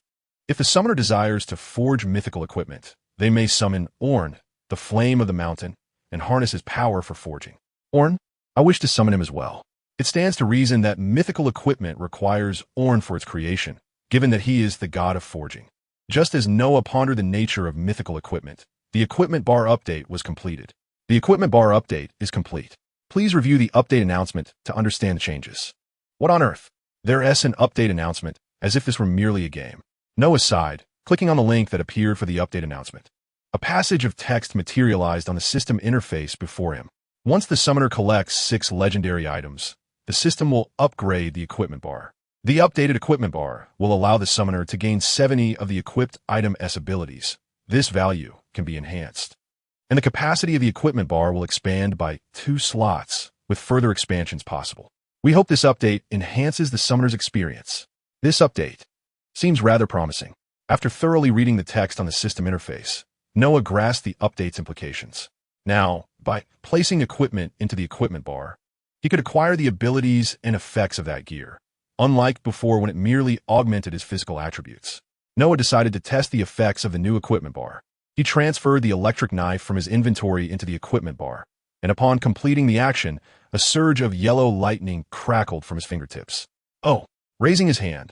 If the summoner desires to forge mythical equipment, they may summon Orn, the flame of the mountain, and harness his power for forging. Orn, I wish to summon him as well. It stands to reason that mythical equipment requires Orn for its creation, given that he is the god of forging. Just as Noah pondered the nature of mythical equipment, the equipment bar update was completed. The equipment bar update is complete. Please review the update announcement to understand the changes. What on earth? There's an update announcement, as if this were merely a game. Noah sighed, clicking on the link that appeared for the update announcement. A passage of text materialized on the system interface before him. Once the summoner collects 6 legendary items, the system will upgrade the equipment bar. The updated equipment bar will allow the summoner to gain 70 of the equipped item S abilities. This value can be enhanced, and the capacity of the equipment bar will expand by 2 slots, with further expansions possible. We hope this update enhances the summoner's experience. This update seems rather promising. After thoroughly reading the text on the system interface, Noah grasped the update's implications. Now, by placing equipment into the equipment bar, he could acquire the abilities and effects of that gear, unlike before when it merely augmented his physical attributes. Noah decided to test the effects of the new equipment bar. He transferred the electric knife from his inventory into the equipment bar, and upon completing the action, a surge of yellow lightning crackled from his fingertips. Oh! Raising his hand,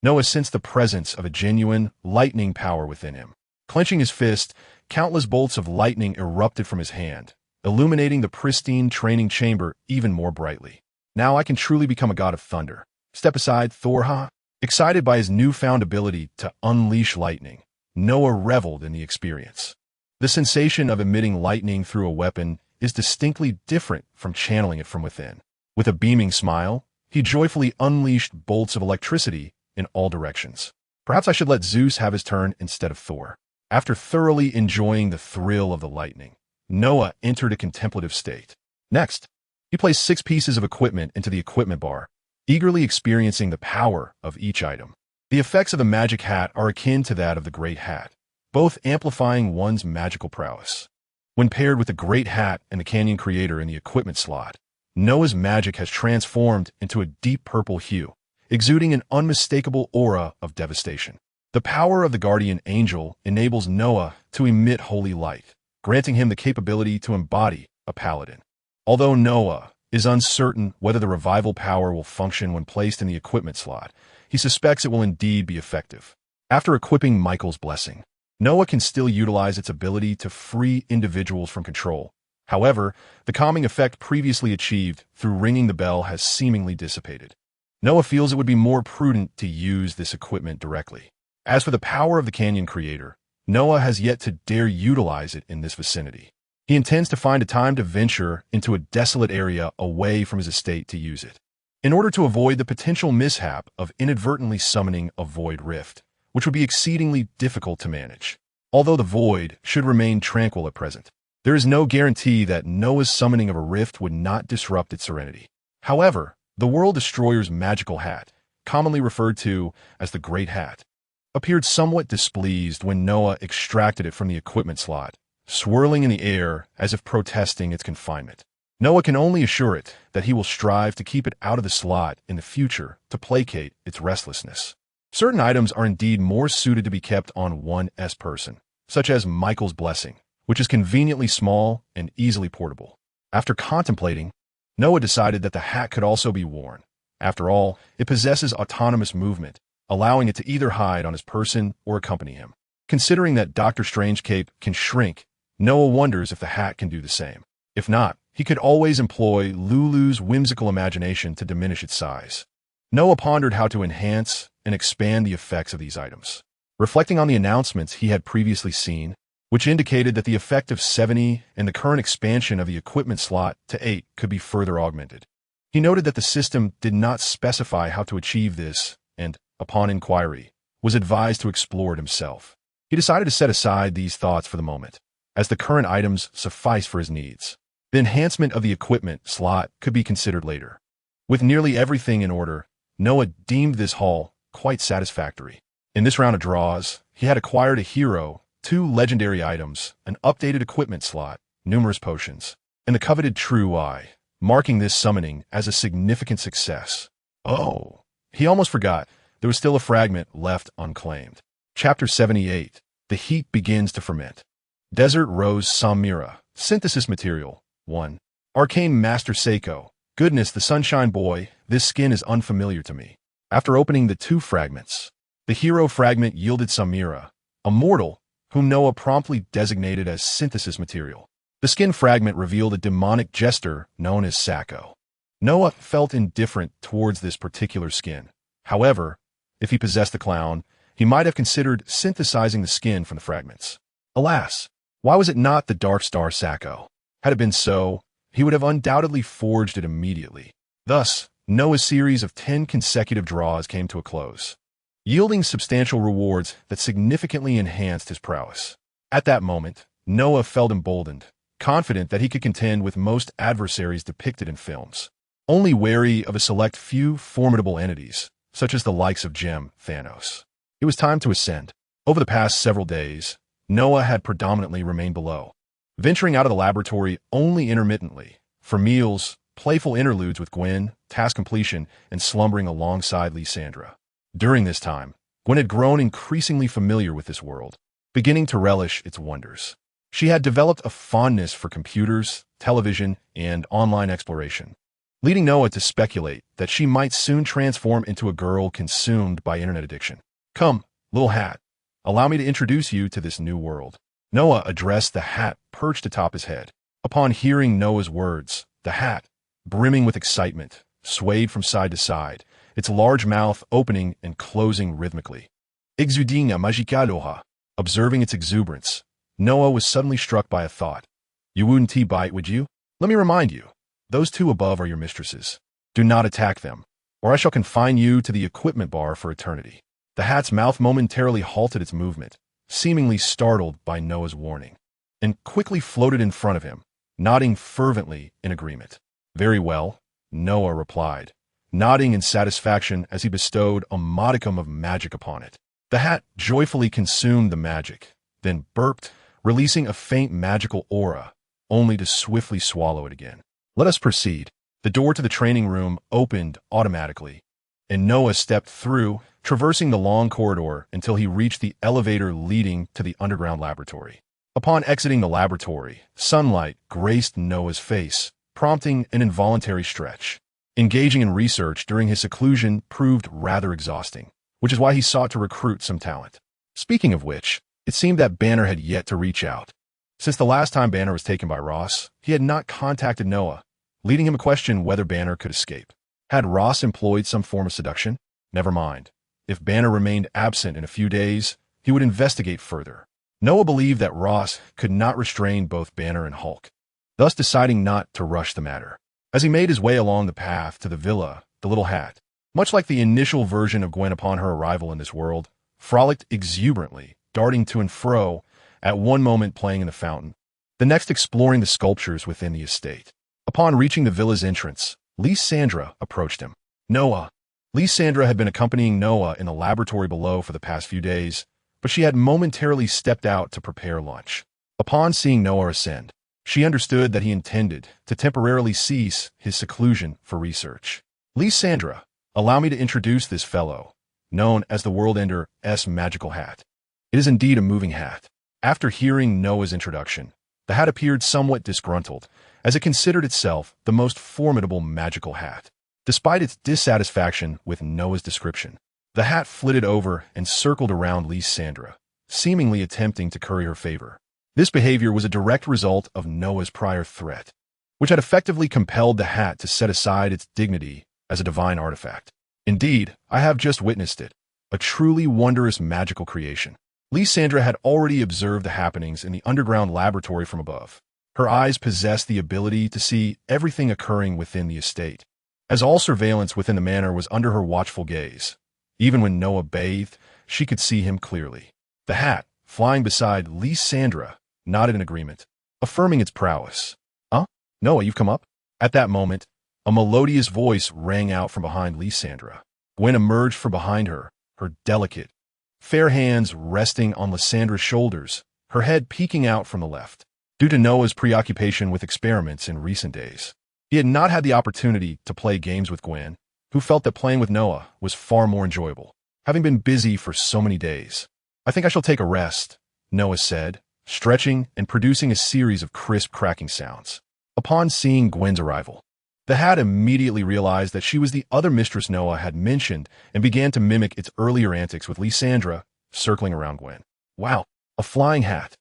Noah sensed the presence of a genuine, lightning power within him. Clenching his fist, countless bolts of lightning erupted from his hand, illuminating the pristine training chamber even more brightly. Now I can truly become a god of thunder. Step aside, Thor. Excited by his newfound ability to unleash lightning, Noah reveled in the experience. The sensation of emitting lightning through a weapon is distinctly different from channeling it from within. With a beaming smile, he joyfully unleashed bolts of electricity in all directions. Perhaps I should let Zeus have his turn instead of Thor. After thoroughly enjoying the thrill of the lightning, Noah entered a contemplative state. Next, he placed 6 pieces of equipment into the equipment bar, eagerly experiencing the power of each item. The effects of the magic hat are akin to that of the great hat, both amplifying one's magical prowess. When paired with the great hat and the canyon creator in the equipment slot, Noah's magic has transformed into a deep purple hue, exuding an unmistakable aura of devastation. The power of the guardian angel enables Noah to emit holy light, granting him the capability to embody a paladin. Although Noah is uncertain whether the revival power will function when placed in the equipment slot, he suspects it will indeed be effective. After equipping Michael's blessing, Noah can still utilize its ability to free individuals from control. However, the calming effect previously achieved through ringing the bell has seemingly dissipated. Noah feels it would be more prudent to use this equipment directly. As for the power of the canyon creator, Noah has yet to dare utilize it in this vicinity. He intends to find a time to venture into a desolate area away from his estate to use it, in order to avoid the potential mishap of inadvertently summoning a void rift, which would be exceedingly difficult to manage. Although the void should remain tranquil at present, there is no guarantee that Noah's summoning of a rift would not disrupt its serenity. However, the World Destroyer's magical hat, commonly referred to as the Great Hat, appeared somewhat displeased when Noah extracted it from the equipment slot, swirling in the air as if protesting its confinement. Noah can only assure it that he will strive to keep it out of the slot in the future to placate its restlessness. Certain items are indeed more suited to be kept on one's person, such as Michael's blessing, which is conveniently small and easily portable. After contemplating, Noah decided that the hat could also be worn. After all, it possesses autonomous movement, allowing it to either hide on his person or accompany him. Considering that Doctor Strange cape can shrink, Noah wonders if the hat can do the same. If not, he could always employ Lulu's whimsical imagination to diminish its size. Noah pondered how to enhance and expand the effects of these items. Reflecting on the announcements he had previously seen, which indicated that the effect of 70 and the current expansion of the equipment slot to 8 could be further augmented, he noted that the system did not specify how to achieve this and, upon inquiry, was advised to explore it himself. He decided to set aside these thoughts for the moment, as the current items suffice for his needs. The enhancement of the equipment slot could be considered later. With nearly everything in order, Noah deemed this haul quite satisfactory. In this round of draws, he had acquired a hero, 2 legendary items, an updated equipment slot, numerous potions, and the coveted True Eye, marking this summoning as a significant success. Oh, he almost forgot there was still a fragment left unclaimed. Chapter 78. The Heat Begins to Ferment. Desert Rose Samira. Synthesis Material. 1. Arcane Master Seiko. Goodness, the Sunshine Boy, this skin is unfamiliar to me. After opening the 2 fragments, the hero fragment yielded Samira, a mortal whom Noah promptly designated as synthesis material. The skin fragment revealed a demonic jester known as Sacco. Noah felt indifferent towards this particular skin. However, if he possessed the clown, he might have considered synthesizing the skin from the fragments. Alas, why was it not the Dark Star Sacco? Had it been so, he would have undoubtedly forged it immediately. Thus, Noah's series of 10 consecutive draws came to a close, yielding substantial rewards that significantly enhanced his prowess. At that moment, Noah felt emboldened, confident that he could contend with most adversaries depicted in films, only wary of a select few formidable entities, such as the likes of Thanos. It was time to ascend. Over the past several days, Noah had predominantly remained below, venturing out of the laboratory only intermittently, for meals, playful interludes with Gwen, task completion, and slumbering alongside Lysandra. During this time, Gwen had grown increasingly familiar with this world, beginning to relish its wonders. She had developed a fondness for computers, television, and online exploration. leading Noah to speculate that she might soon transform into a girl consumed by internet addiction. "Come, little hat, allow me to introduce you to this new world." Noah addressed the hat perched atop his head. Upon hearing Noah's words, the hat, brimming with excitement, swayed from side to side, its large mouth opening and closing rhythmically. Exudinga magicaloha. Observing its exuberance, Noah was suddenly struck by a thought. "You wouldn't bite, would you? Let me remind you, those two above are your mistresses. Do not attack them, or I shall confine you to the equipment bar for eternity." The hat's mouth momentarily halted its movement, seemingly startled by Noah's warning, and quickly floated in front of him, nodding fervently in agreement. "Very well," Noah replied, nodding in satisfaction as he bestowed a modicum of magic upon it. The hat joyfully consumed the magic, then burped, releasing a faint magical aura, only to swiftly swallow it again. "Let us proceed." The door to the training room opened automatically, and Noah stepped through, traversing the long corridor until he reached the elevator leading to the underground laboratory. Upon exiting the laboratory, sunlight graced Noah's face, prompting an involuntary stretch. Engaging in research during his seclusion proved rather exhausting, which is why he sought to recruit some talent. Speaking of which, it seemed that Banner had yet to reach out. Since the last time Banner was taken by Ross, he had not contacted Noah, leading him to question whether Banner could escape. Had Ross employed some form of seduction? Never mind. If Banner remained absent in a few days, he would investigate further. Noah believed that Ross could not restrain both Banner and Hulk, thus deciding not to rush the matter. As he made his way along the path to the villa, the little hat, much like the initial version of Gwen upon her arrival in this world, frolicked exuberantly, darting to and fro, at one moment playing in the fountain, the next exploring the sculptures within the estate. Upon reaching the villa's entrance, Lysandra approached him. "Noah." Lysandra had been accompanying Noah in the laboratory below for the past few days, but she had momentarily stepped out to prepare lunch. Upon seeing Noah ascend, she understood that he intended to temporarily cease his seclusion for research. "Lysandra, allow me to introduce this fellow, known as the World Ender's magical hat. It is indeed a moving hat." After hearing Noah's introduction, the hat appeared somewhat disgruntled, as it considered itself the most formidable magical hat. Despite its dissatisfaction with Noah's description, the hat flitted over and circled around Lysandra, seemingly attempting to curry her favor. This behavior was a direct result of Noah's prior threat, which had effectively compelled the hat to set aside its dignity as a divine artifact. "Indeed, I have just witnessed it, a truly wondrous magical creation." Lysandra had already observed the happenings in the underground laboratory from above. Her eyes possessed the ability to see everything occurring within the estate, as all surveillance within the manor was under her watchful gaze. Even when Noah bathed, she could see him clearly. The hat, flying beside Lysandra, nodded in agreement, affirming its prowess. "Huh? Noah, you've come up?" At that moment, a melodious voice rang out from behind Lysandra. Gwen emerged from behind her, her delicate, fair hands resting on Lysandra's shoulders, her head peeking out from the left. Due to Noah's preoccupation with experiments in recent days, he had not had the opportunity to play games with Gwen, who felt that playing with Noah was far more enjoyable, having been busy for so many days. "I think I shall take a rest," Noah said, stretching and producing a series of crisp cracking sounds. Upon seeing Gwen's arrival, the hat immediately realized that she was the other mistress Noah had mentioned and began to mimic its earlier antics with Lysandra circling around Gwen. "Wow, a flying hat.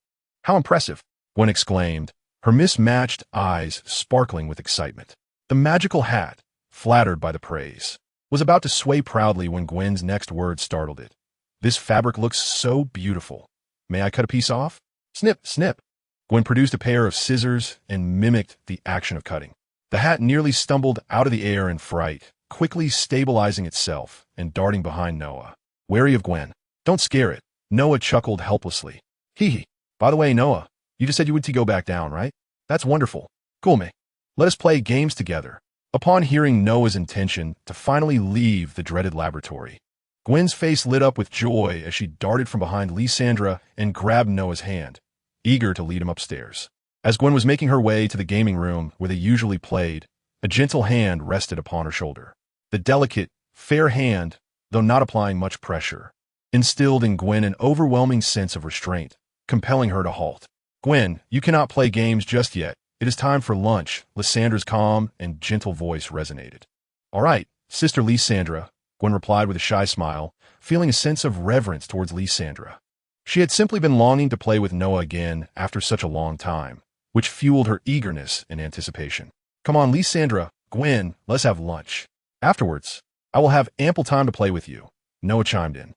How impressive," Gwen exclaimed, her mismatched eyes sparkling with excitement. The magical hat, flattered by the praise, was about to sway proudly when Gwen's next word startled it. "This fabric looks so beautiful. May I cut a piece off?" Snip, snip. Gwen produced a pair of scissors and mimicked the action of cutting. The hat nearly stumbled out of the air in fright, quickly stabilizing itself and darting behind Noah. Wary of Gwen. "Don't scare it." Noah chuckled helplessly. "Hee hee. By the way, Noah, you just said you would go back down, right? That's wonderful. Cool, me. Let us play games together." Upon hearing Noah's intention to finally leave the dreaded laboratory, Gwen's face lit up with joy as she darted from behind Lysandra and grabbed Noah's hand, eager to lead him upstairs. As Gwen was making her way to the gaming room where they usually played, a gentle hand rested upon her shoulder. The delicate, fair hand, though not applying much pressure, instilled in Gwen an overwhelming sense of restraint, compelling her to halt. "Gwen, you cannot play games just yet," it is time for lunch. Lysandra's calm and gentle voice resonated. All right, Sister Lysandra, Gwen replied with a shy smile, feeling a sense of reverence towards Lysandra. She had simply been longing to play with Noah again after such a long time, which fueled her eagerness and anticipation. Come on, Lysandra, Gwen, let's have lunch. Afterwards, I will have ample time to play with you, Noah chimed in.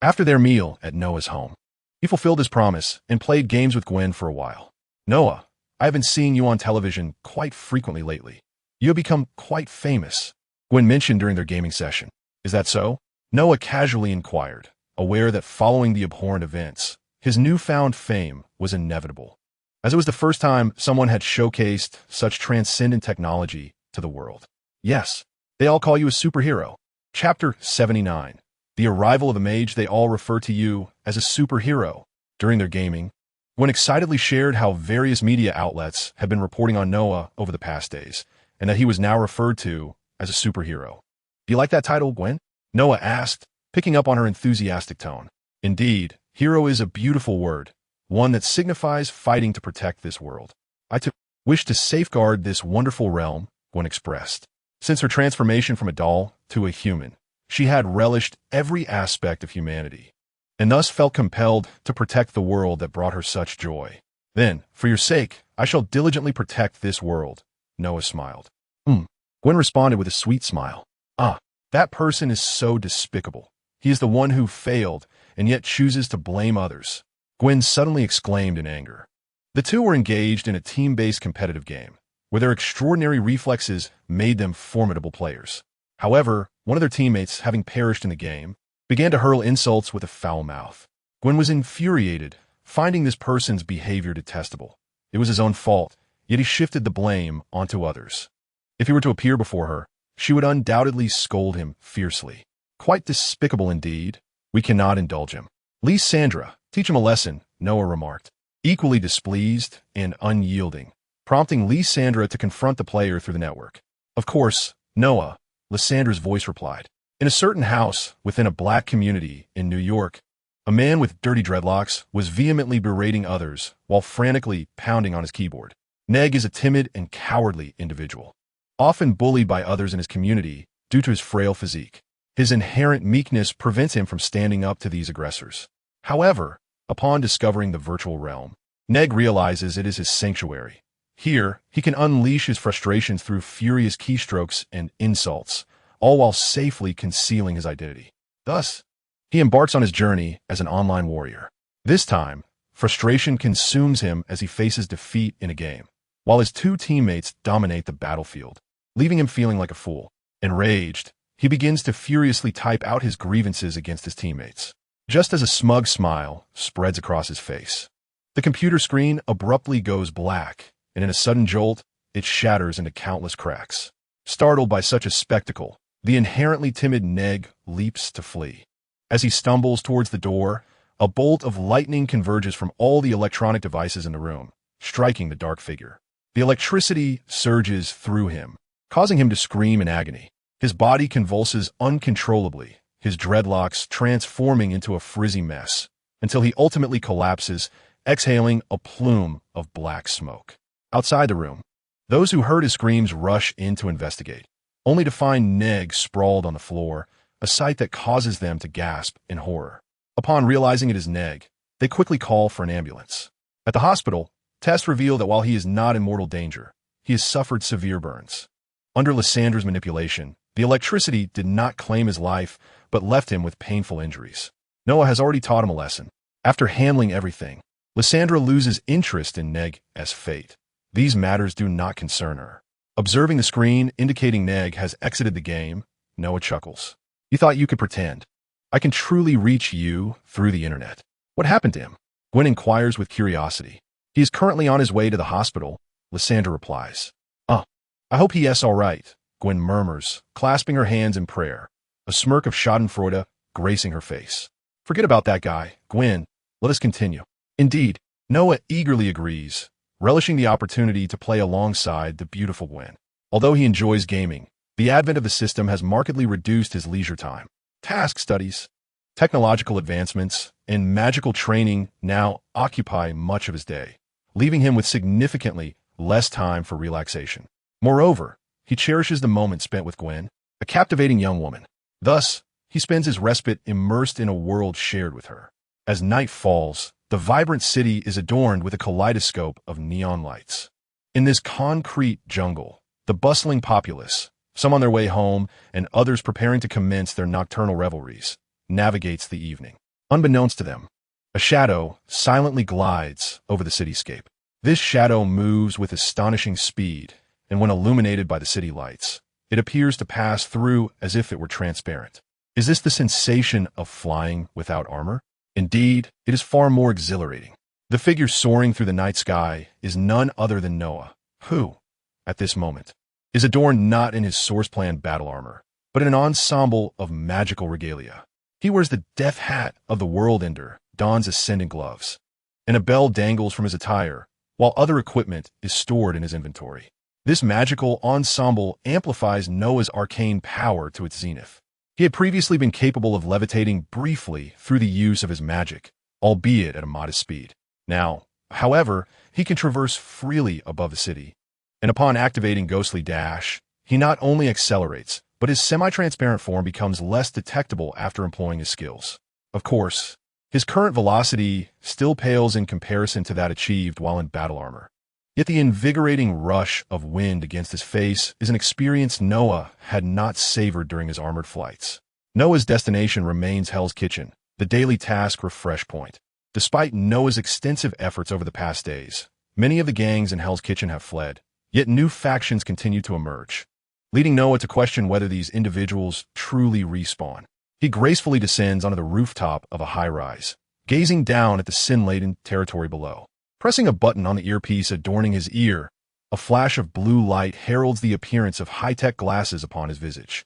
After their meal at Noah's home, he fulfilled his promise and played games with Gwen for a while. Noah, I have been seeing you on television quite frequently lately. You have become quite famous, Gwen mentioned during their gaming session. Is that so? Noah casually inquired, aware that following the abhorrent events, his newfound fame was inevitable, as it was the first time someone had showcased such transcendent technology to the world. Yes, they all call you a superhero. Chapter 79. The arrival of a mage, they all refer to you as a superhero. During their gaming, Gwen excitedly shared how various media outlets had been reporting on Noah over the past days, and that he was now referred to as a superhero. Do you like that title, Gwen? Noah asked, picking up on her enthusiastic tone. Indeed, hero is a beautiful word, one that signifies fighting to protect this world. I too wish to safeguard this wonderful realm, Gwen expressed. Since her transformation from a doll to a human, she had relished every aspect of humanity, and thus felt compelled to protect the world that brought her such joy. Then, for your sake, I shall diligently protect this world, Noah smiled. Gwen responded with a sweet smile. That person is so despicable. He is the one who failed, and yet chooses to blame others, Gwen suddenly exclaimed in anger. The two were engaged in a team-based competitive game, where their extraordinary reflexes made them formidable players. However, one of their teammates, having perished in the game, began to hurl insults with a foul mouth. Gwen was infuriated, finding this person's behavior detestable. It was his own fault, yet he shifted the blame onto others. If he were to appear before her, she would undoubtedly scold him fiercely. Quite despicable indeed. We cannot indulge him. Lysandra, teach him a lesson, Noah remarked, equally displeased and unyielding, prompting Lysandra to confront the player through the network. Of course, Noah, Lysandra's voice replied. In a certain house within a black community in New York, a man with dirty dreadlocks was vehemently berating others while frantically pounding on his keyboard. Neg is a timid and cowardly individual, often bullied by others in his community due to his frail physique. His inherent meekness prevents him from standing up to these aggressors. However, upon discovering the virtual realm, Neg realizes it is his sanctuary. Here, he can unleash his frustrations through furious keystrokes and insults, all while safely concealing his identity. Thus, he embarks on his journey as an online warrior. This time, frustration consumes him as he faces defeat in a game, while his two teammates dominate the battlefield, leaving him feeling like a fool. Enraged, he begins to furiously type out his grievances against his teammates, just as a smug smile spreads across his face. The computer screen abruptly goes black, and in a sudden jolt, it shatters into countless cracks. Startled by such a spectacle, the inherently timid Neg leaps to flee. As he stumbles towards the door, a bolt of lightning converges from all the electronic devices in the room, striking the dark figure. The electricity surges through him, causing him to scream in agony. His body convulses uncontrollably, his dreadlocks transforming into a frizzy mess, until he ultimately collapses, exhaling a plume of black smoke. Outside the room, those who heard his screams rush in to investigate, only to find Neg sprawled on the floor, a sight that causes them to gasp in horror. Upon realizing it is Neg, they quickly call for an ambulance. At the hospital, tests reveal that while he is not in mortal danger, he has suffered severe burns. Under Lysandra's manipulation, the electricity did not claim his life, but left him with painful injuries. Noah has already taught him a lesson. After handling everything, Lysandra loses interest in Neg as fate. These matters do not concern her. Observing the screen indicating Neg has exited the game, Noah chuckles. You thought you could pretend. I can truly reach you through the internet. What happened to him? Gwen inquires with curiosity. He is currently on his way to the hospital, Lysandra replies. I hope he is all right, Gwen murmurs, clasping her hands in prayer, a smirk of schadenfreude gracing her face. Forget about that guy, Gwen. Let us continue. Indeed, Noah eagerly agrees, relishing the opportunity to play alongside the beautiful Gwen. Although he enjoys gaming, the advent of the system has markedly reduced his leisure time. Task studies, technological advancements, and magical training now occupy much of his day, leaving him with significantly less time for relaxation. Moreover, he cherishes the moment spent with Gwen, a captivating young woman. Thus, he spends his respite immersed in a world shared with her. As night falls, the vibrant city is adorned with a kaleidoscope of neon lights. In this concrete jungle, the bustling populace, some on their way home and others preparing to commence their nocturnal revelries, navigates the evening. Unbeknownst to them, a shadow silently glides over the cityscape. This shadow moves with astonishing speed, and when illuminated by the city lights, it appears to pass through as if it were transparent. Is this the sensation of flying without armor? Indeed, it is far more exhilarating. The figure soaring through the night sky is none other than Noah, who, at this moment, is adorned not in his source-plan battle armor, but in an ensemble of magical regalia. He wears the death hat of the world ender, dons ascendant gloves, and a bell dangles from his attire, while other equipment is stored in his inventory. This magical ensemble amplifies Noah's arcane power to its zenith. He had previously been capable of levitating briefly through the use of his magic, albeit at a modest speed. Now, however, he can traverse freely above the city, and upon activating Ghostly Dash, he not only accelerates, but his semi-transparent form becomes less detectable after employing his skills. Of course, his current velocity still pales in comparison to that achieved while in battle armor. Yet the invigorating rush of wind against his face is an experience Noah had not savored during his armored flights. Noah's destination remains Hell's Kitchen, the daily task refresh point. Despite Noah's extensive efforts over the past days, many of the gangs in Hell's Kitchen have fled, yet new factions continue to emerge, leading Noah to question whether these individuals truly respawn. He gracefully descends onto the rooftop of a high-rise, gazing down at the sin-laden territory below. Pressing a button on the earpiece adorning his ear, a flash of blue light heralds the appearance of high-tech glasses upon his visage.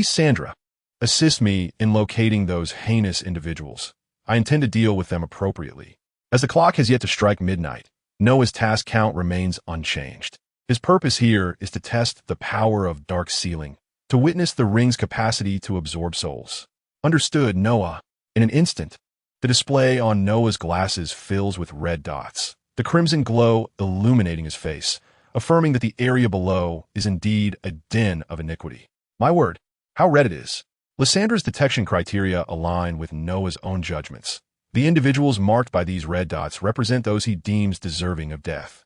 Sandra, assist me in locating those heinous individuals. I intend to deal with them appropriately. As the clock has yet to strike midnight, Noah's task count remains unchanged. His purpose here is to test the power of Dark Sealing, to witness the ring's capacity to absorb souls. Understood, Noah. In an instant, the display on Noah's glasses fills with red dots, the crimson glow illuminating his face, affirming that the area below is indeed a den of iniquity. My word, how red it is. Lysandra's detection criteria align with Noah's own judgments. The individuals marked by these red dots represent those he deems deserving of death.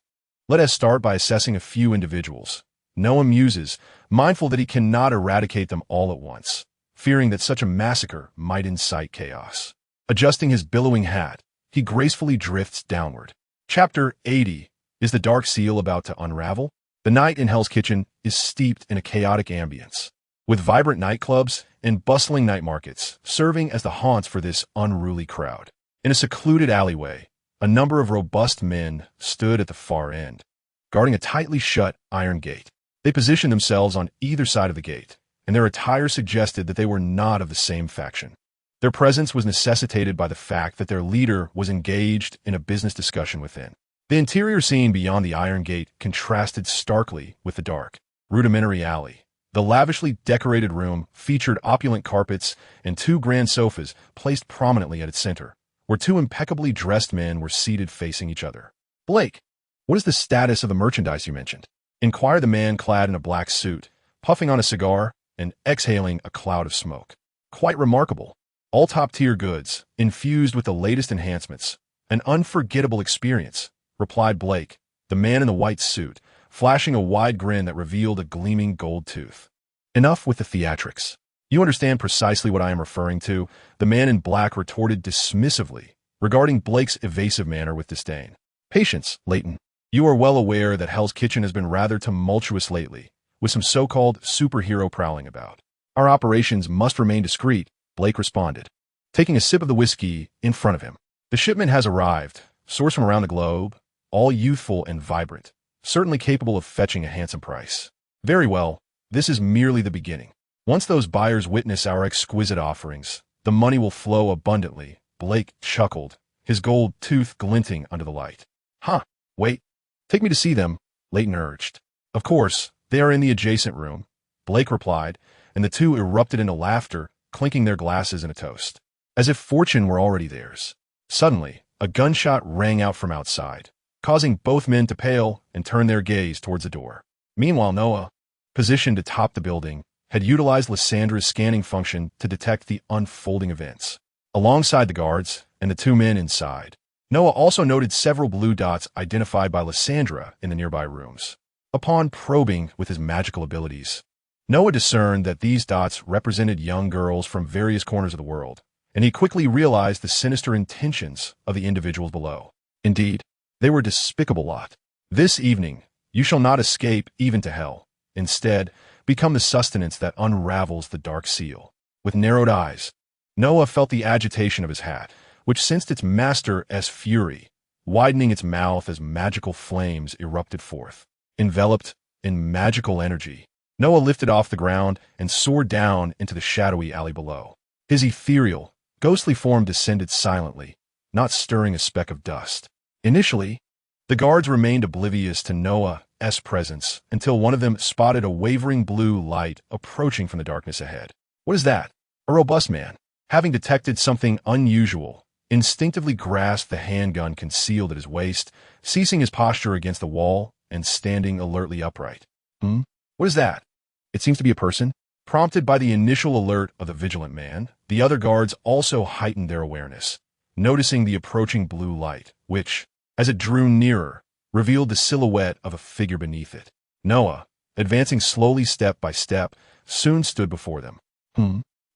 Let us start by assessing a few individuals. Noah muses, mindful that he cannot eradicate them all at once, fearing that such a massacre might incite chaos. Adjusting his billowing hat, he gracefully drifts downward. Chapter 80. Is the Dark Seal about to unravel? The night in Hell's Kitchen is steeped in a chaotic ambience, with vibrant nightclubs and bustling night markets serving as the haunts for this unruly crowd. In a secluded alleyway, a number of robust men stood at the far end, guarding a tightly shut iron gate. They positioned themselves on either side of the gate, and their attire suggested that they were not of the same faction. Their presence was necessitated by the fact that their leader was engaged in a business discussion within. The interior scene beyond the iron gate contrasted starkly with the dark, rudimentary alley. The lavishly decorated room featured opulent carpets and two grand sofas placed prominently at its center, where two impeccably dressed men were seated facing each other. Blake, what is the status of the merchandise you mentioned? Inquired the man clad in a black suit, puffing on a cigar and exhaling a cloud of smoke. Quite remarkable. All top-tier goods, infused with the latest enhancements. An unforgettable experience, replied Blake, the man in the white suit, flashing a wide grin that revealed a gleaming gold tooth. Enough with the theatrics. You understand precisely what I am referring to, the man in black retorted dismissively, regarding Blake's evasive manner with disdain. Patience, Leighton. You are well aware that Hell's Kitchen has been rather tumultuous lately, with some so-called superhero prowling about. Our operations must remain discreet, Blake responded, taking a sip of the whiskey in front of him. The shipment has arrived, sourced from around the globe, all youthful and vibrant, certainly capable of fetching a handsome price. Very well, this is merely the beginning. Once those buyers witness our exquisite offerings, the money will flow abundantly, Blake chuckled, his gold tooth glinting under the light. Huh, wait, take me to see them, Leighton urged. Of course, they are in the adjacent room, Blake replied, and the two erupted into laughter, clinking their glasses in a toast, as if fortune were already theirs. Suddenly, a gunshot rang out from outside, causing both men to pale and turn their gaze towards the door. Meanwhile, Noah, positioned atop the building, had utilized Lyssandra's scanning function to detect the unfolding events. Alongside the guards and the two men inside, Noah also noted several blue dots identified by Lysandra in the nearby rooms. Upon probing with his magical abilities, Noah discerned that these dots represented young girls from various corners of the world, and he quickly realized the sinister intentions of the individuals below. Indeed, they were a despicable lot. This evening, you shall not escape even to hell. Instead, become the sustenance that unravels the dark seal. With narrowed eyes, Noah felt the agitation of his hat, which sensed its master's fury, widening its mouth as magical flames erupted forth. Enveloped in magical energy, Noah lifted off the ground and soared down into the shadowy alley below. His ethereal, ghostly form descended silently, not stirring a speck of dust. Initially, the guards remained oblivious to Noah's presence until one of them spotted a wavering blue light approaching from the darkness ahead. What is that? A robust man, having detected something unusual, instinctively grasped the handgun concealed at his waist, ceasing his posture against the wall and standing alertly upright. What is that? It seems to be a person. Prompted by the initial alert of the vigilant man, the other guards also heightened their awareness, noticing the approaching blue light, which, as it drew nearer, revealed the silhouette of a figure beneath it. Noah, advancing slowly step by step, soon stood before them.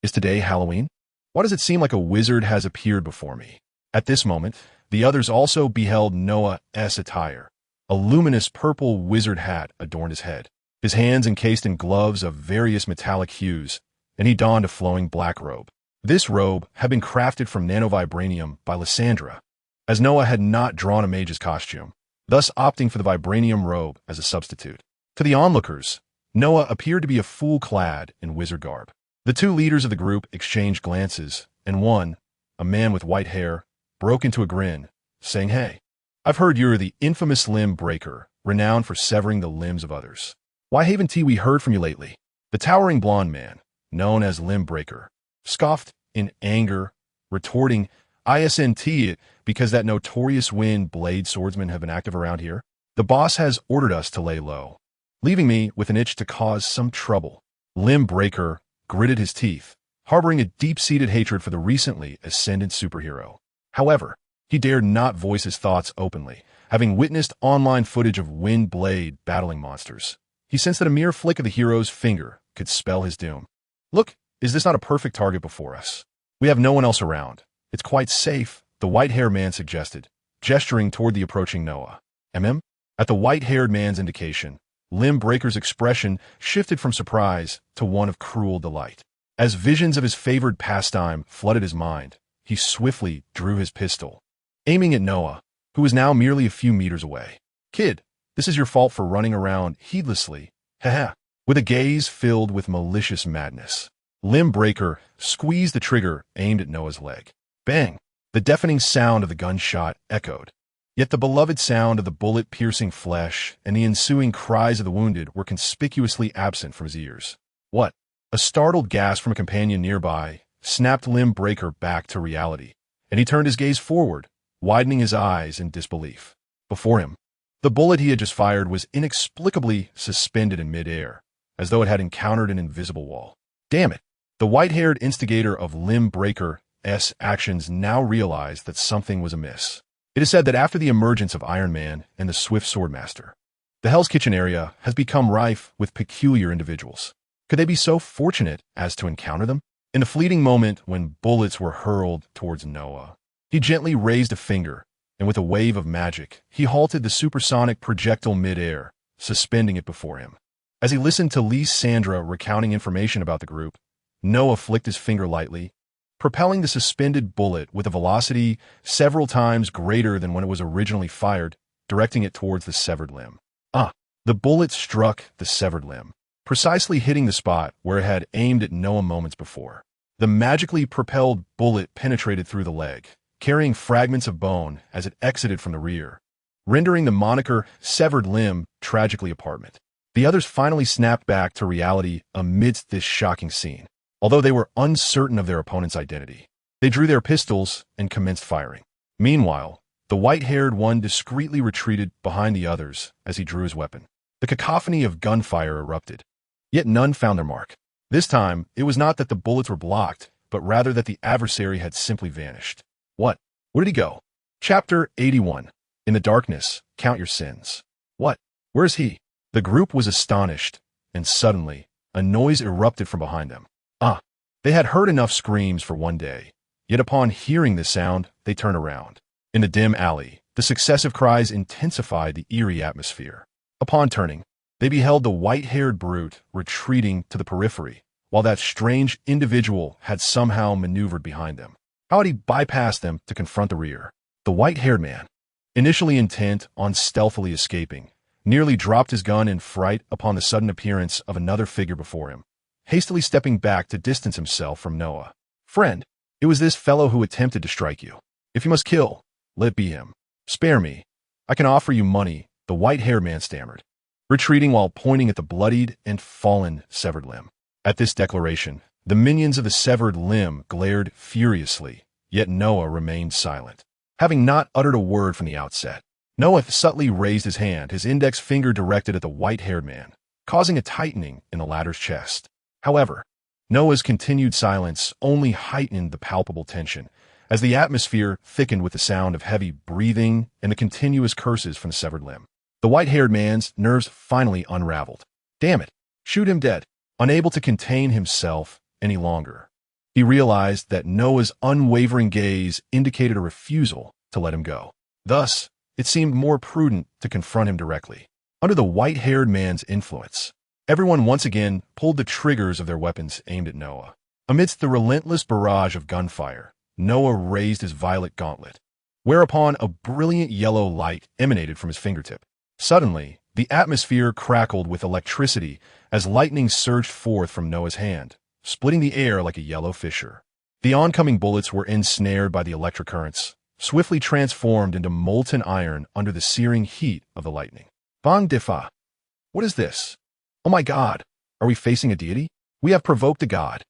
Is today Halloween? Why does it seem like a wizard has appeared before me? At this moment, the others also beheld Noah's attire. A luminous purple wizard hat adorned his head, his hands encased in gloves of various metallic hues, and he donned a flowing black robe. This robe had been crafted from nanovibranium by Lysandra, as Noah had not drawn a mage's costume, thus opting for the vibranium robe as a substitute. To the onlookers, Noah appeared to be a fool clad in wizard garb. The two leaders of the group exchanged glances, and one, a man with white hair, broke into a grin, saying, "Hey, I've heard you're the infamous limb breaker, renowned for severing the limbs of others. Why haven't we heard from you lately?" The towering blonde man, known as Limb Breaker, scoffed in anger, retorting, "Isn't it because that notorious wind blade swordsmen have been active around here? The boss has ordered us to lay low, leaving me with an itch to cause some trouble." Limb Breaker gritted his teeth, harboring a deep-seated hatred for the recently ascendant superhero. However, he dared not voice his thoughts openly, having witnessed online footage of Wind Blade battling monsters. He sensed that a mere flick of the hero's finger could spell his doom. "Look, is this not a perfect target before us? We have no one else around. It's quite safe," the white-haired man suggested, gesturing toward the approaching Noah. At the white-haired man's indication, Limb Breaker's expression shifted from surprise to one of cruel delight. As visions of his favored pastime flooded his mind, he swiftly drew his pistol, aiming at Noah, who was now merely a few meters away. "Kid, this is your fault for running around heedlessly, haha." With a gaze filled with malicious madness, Limb Breaker squeezed the trigger aimed at Noah's leg. Bang! The deafening sound of the gunshot echoed. Yet the beloved sound of the bullet piercing flesh and the ensuing cries of the wounded were conspicuously absent from his ears. What? A startled gasp from a companion nearby snapped Limb Breaker back to reality, and he turned his gaze forward, widening his eyes in disbelief. Before him, the bullet he had just fired was inexplicably suspended in midair, as though it had encountered an invisible wall. Damn it! The white-haired instigator of Limb Breaker's actions now realized that something was amiss. It is said that after the emergence of Iron Man and the Swift Swordmaster, the Hell's Kitchen area has become rife with peculiar individuals. Could they be so fortunate as to encounter them? In the fleeting moment when bullets were hurled towards Noah, he gently raised a finger, and with a wave of magic, he halted the supersonic projectile midair, suspending it before him. As he listened to Lysandra recounting information about the group, Noah flicked his finger lightly, propelling the suspended bullet with a velocity several times greater than when it was originally fired, directing it towards the severed limb. The bullet struck the severed limb, precisely hitting the spot where it had aimed at Noah moments before. The magically propelled bullet penetrated through the leg, carrying fragments of bone as it exited from the rear, rendering the moniker severed limb tragically apparent. The others finally snapped back to reality amidst this shocking scene. Although they were uncertain of their opponent's identity, they drew their pistols and commenced firing. Meanwhile, The white-haired one discreetly retreated behind the others as he drew his weapon. The cacophony of gunfire erupted, yet none found their mark. This time, it was not that the bullets were blocked, but rather that the adversary had simply vanished. What? Where did he go? Chapter 81. In the darkness, count your sins. What? Where is he? The group was astonished, and suddenly, a noise erupted from behind them. They had heard enough screams for one day, yet upon hearing the sound, they turned around. In the dim alley, the successive cries intensified the eerie atmosphere. Upon turning, they beheld the white-haired brute retreating to the periphery, while that strange individual had somehow maneuvered behind them. How had he bypassed them to confront the rear? The white-haired man, initially intent on stealthily escaping, nearly dropped his gun in fright upon the sudden appearance of another figure before him, hastily stepping back to distance himself from Noah. Friend, it was this fellow who attempted to strike you. If you must kill, let it be him. Spare me. I can offer you money, the white-haired man stammered, retreating while pointing at the bloodied and fallen severed limb. At this declaration, the minions of the severed limb glared furiously, yet Noah remained silent. Having not uttered a word from the outset, Noah subtly raised his hand, his index finger directed at the white-haired man, causing a tightening in the latter's chest. However, Noah's continued silence only heightened the palpable tension, as the atmosphere thickened with the sound of heavy breathing and the continuous curses from the severed limb. The white-haired man's nerves finally unraveled. Damn it, shoot him dead. Unable to contain himself any longer, he realized that Noah's unwavering gaze indicated a refusal to let him go. Thus, it seemed more prudent to confront him directly. Under the white-haired man's influence, everyone once again pulled the triggers of their weapons aimed at Noah. Amidst the relentless barrage of gunfire, Noah raised his violet gauntlet, whereupon a brilliant yellow light emanated from his fingertip. Suddenly, the atmosphere crackled with electricity as lightning surged forth from Noah's hand, splitting the air like a yellow fissure. The oncoming bullets were ensnared by the electric currents, swiftly transformed into molten iron under the searing heat of the lightning. Bang Difa! What is this? Oh my God! Are we facing a deity? We have provoked a god.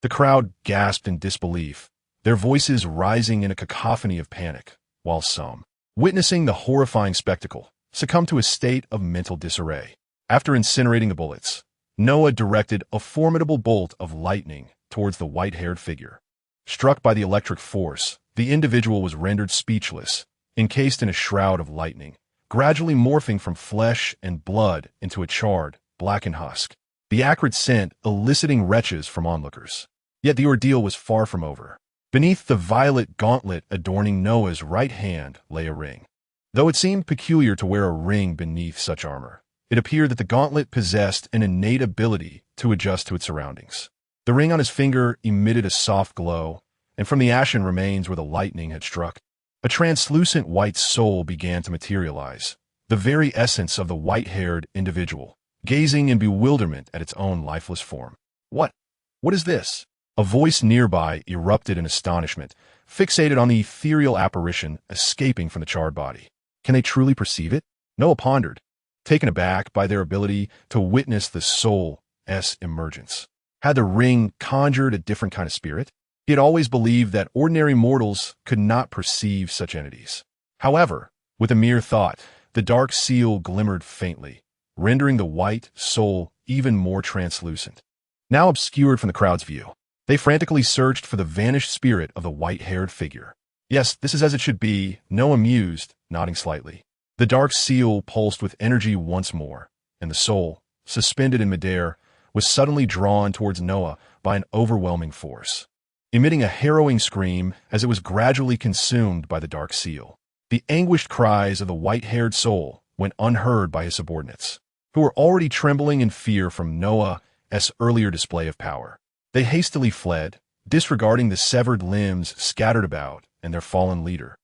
The crowd gasped in disbelief, their voices rising in a cacophony of panic, while some, witnessing the horrifying spectacle, succumbed to a state of mental disarray. After incinerating the bullets, Noah directed a formidable bolt of lightning towards the white-haired figure. Struck by the electric force, the individual was rendered speechless, encased in a shroud of lightning, gradually morphing from flesh and blood into a charred, blackened husk, the acrid scent eliciting retches from onlookers. Yet the ordeal was far from over. Beneath the violet gauntlet adorning Noah's right hand lay a ring. Though it seemed peculiar to wear a ring beneath such armor, it appeared that the gauntlet possessed an innate ability to adjust to its surroundings. The ring on his finger emitted a soft glow, and from the ashen remains where the lightning had struck, a translucent white soul began to materialize, the very essence of the white-haired individual, gazing in bewilderment at its own lifeless form. What is this? A voice nearby erupted in astonishment, fixated on the ethereal apparition escaping from the charred body. Can they truly perceive it? Noah pondered, taken aback by their ability to witness the soul's emergence. Had the ring conjured a different kind of spirit? He had always believed that ordinary mortals could not perceive such entities. However, with a mere thought, the dark seal glimmered faintly, rendering the white soul even more translucent. Now obscured from the crowd's view, they frantically searched for the vanished spirit of the white-haired figure. Yes, this is as it should be, Noah mused, nodding slightly. The dark seal pulsed with energy once more, and the soul, suspended in midair, was suddenly drawn towards Noah by an overwhelming force, emitting a harrowing scream as it was gradually consumed by the dark seal. The anguished cries of the white-haired soul went unheard by his subordinates, who were already trembling in fear from Noah's earlier display of power. They hastily fled, disregarding the severed limbs scattered about and their fallen leader,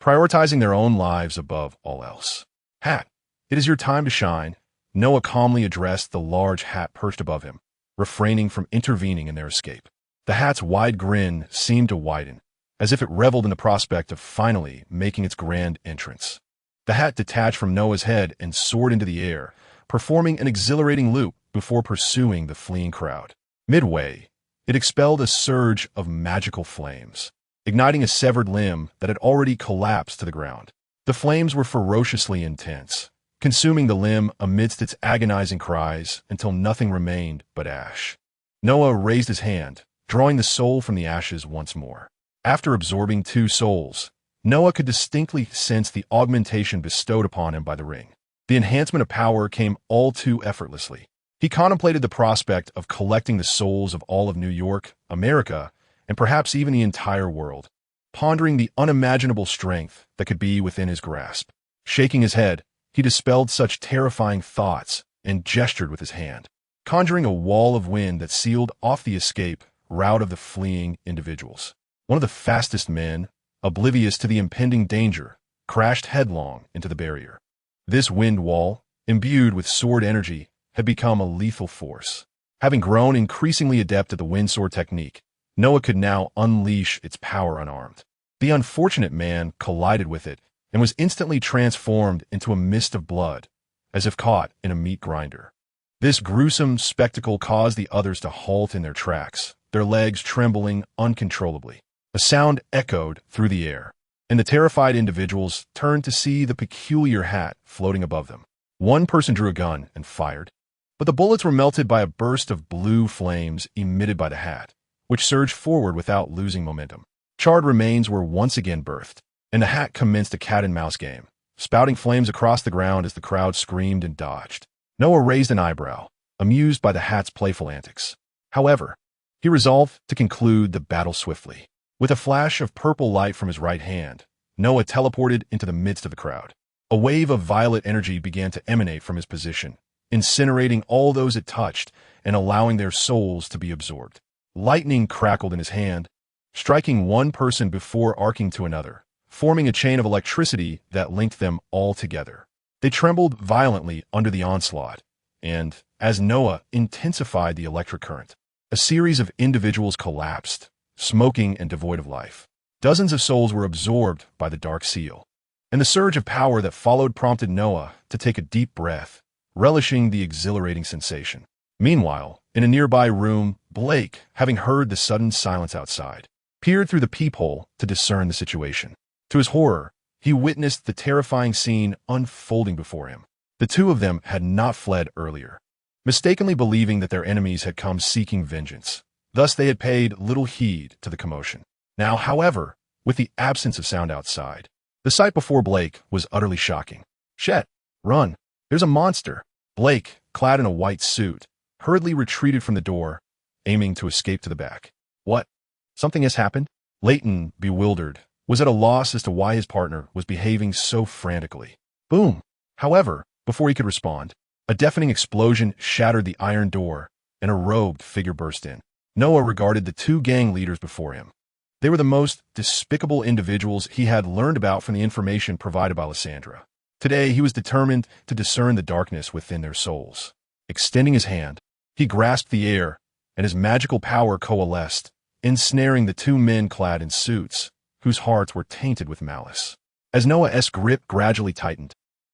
prioritizing their own lives above all else. Hat, it is your time to shine, Noah calmly addressed the large hat perched above him, refraining from intervening in their escape. The hat's wide grin seemed to widen, as if it reveled in the prospect of finally making its grand entrance. The hat detached from Noah's head and soared into the air, performing an exhilarating loop before pursuing the fleeing crowd. Midway, it expelled a surge of magical flames, igniting a severed limb that had already collapsed to the ground. The flames were ferociously intense, consuming the limb amidst its agonizing cries until nothing remained but ash. Noah raised his hand, drawing the soul from the ashes once more. After absorbing 2 souls, Noah could distinctly sense the augmentation bestowed upon him by the ring. The enhancement of power came all too effortlessly. He contemplated the prospect of collecting the souls of all of New York, America, and perhaps even the entire world, pondering the unimaginable strength that could be within his grasp. Shaking his head, he dispelled such terrifying thoughts and gestured with his hand, conjuring a wall of wind that sealed off the escape route of the fleeing individuals. One of the fastest men, oblivious to the impending danger, crashed headlong into the barrier. This wind wall, imbued with sword energy, had become a lethal force. Having grown increasingly adept at the wind sword technique, Noah could now unleash its power unarmed. The unfortunate man collided with it and was instantly transformed into a mist of blood, as if caught in a meat grinder. This gruesome spectacle caused the others to halt in their tracks, their legs trembling uncontrollably. A sound echoed through the air, and the terrified individuals turned to see the peculiar hat floating above them. One person drew a gun and fired, but the bullets were melted by a burst of blue flames emitted by the hat, which surged forward without losing momentum. Charred remains were once again birthed, and the hat commenced a cat-and-mouse game, spouting flames across the ground as the crowd screamed and dodged. Noah raised an eyebrow, amused by the hat's playful antics. However, he resolved to conclude the battle swiftly. With a flash of purple light from his right hand, Noah teleported into the midst of the crowd. A wave of violet energy began to emanate from his position, incinerating all those it touched and allowing their souls to be absorbed. Lightning crackled in his hand, striking one person before arcing to another, forming a chain of electricity that linked them all together. They trembled violently under the onslaught, and, as Noah intensified the electric current, a series of individuals collapsed, smoking and devoid of life. Dozens of souls were absorbed by the dark seal, and the surge of power that followed prompted Noah to take a deep breath, relishing the exhilarating sensation. Meanwhile, in a nearby room, Blake, having heard the sudden silence outside, peered through the peephole to discern the situation. To his horror, he witnessed the terrifying scene unfolding before him. The 2 of them had not fled earlier, mistakenly believing that their enemies had come seeking vengeance. Thus they had paid little heed to the commotion. Now, however, with the absence of sound outside, the sight before Blake was utterly shocking. "Shit! Run! There's a monster!" Blake, clad in a white suit, hurriedly retreated from the door, aiming to escape to the back. "What? Something has happened?" Leighton, bewildered, was at a loss as to why his partner was behaving so frantically. Boom! However, before he could respond, a deafening explosion shattered the iron door, and a robed figure burst in. Noah regarded the 2 gang leaders before him. They were the most despicable individuals he had learned about from the information provided by Lysandra. Today, he was determined to discern the darkness within their souls. Extending his hand, he grasped the air, and his magical power coalesced, ensnaring the 2 men clad in suits, whose hearts were tainted with malice. As Noah's grip gradually tightened,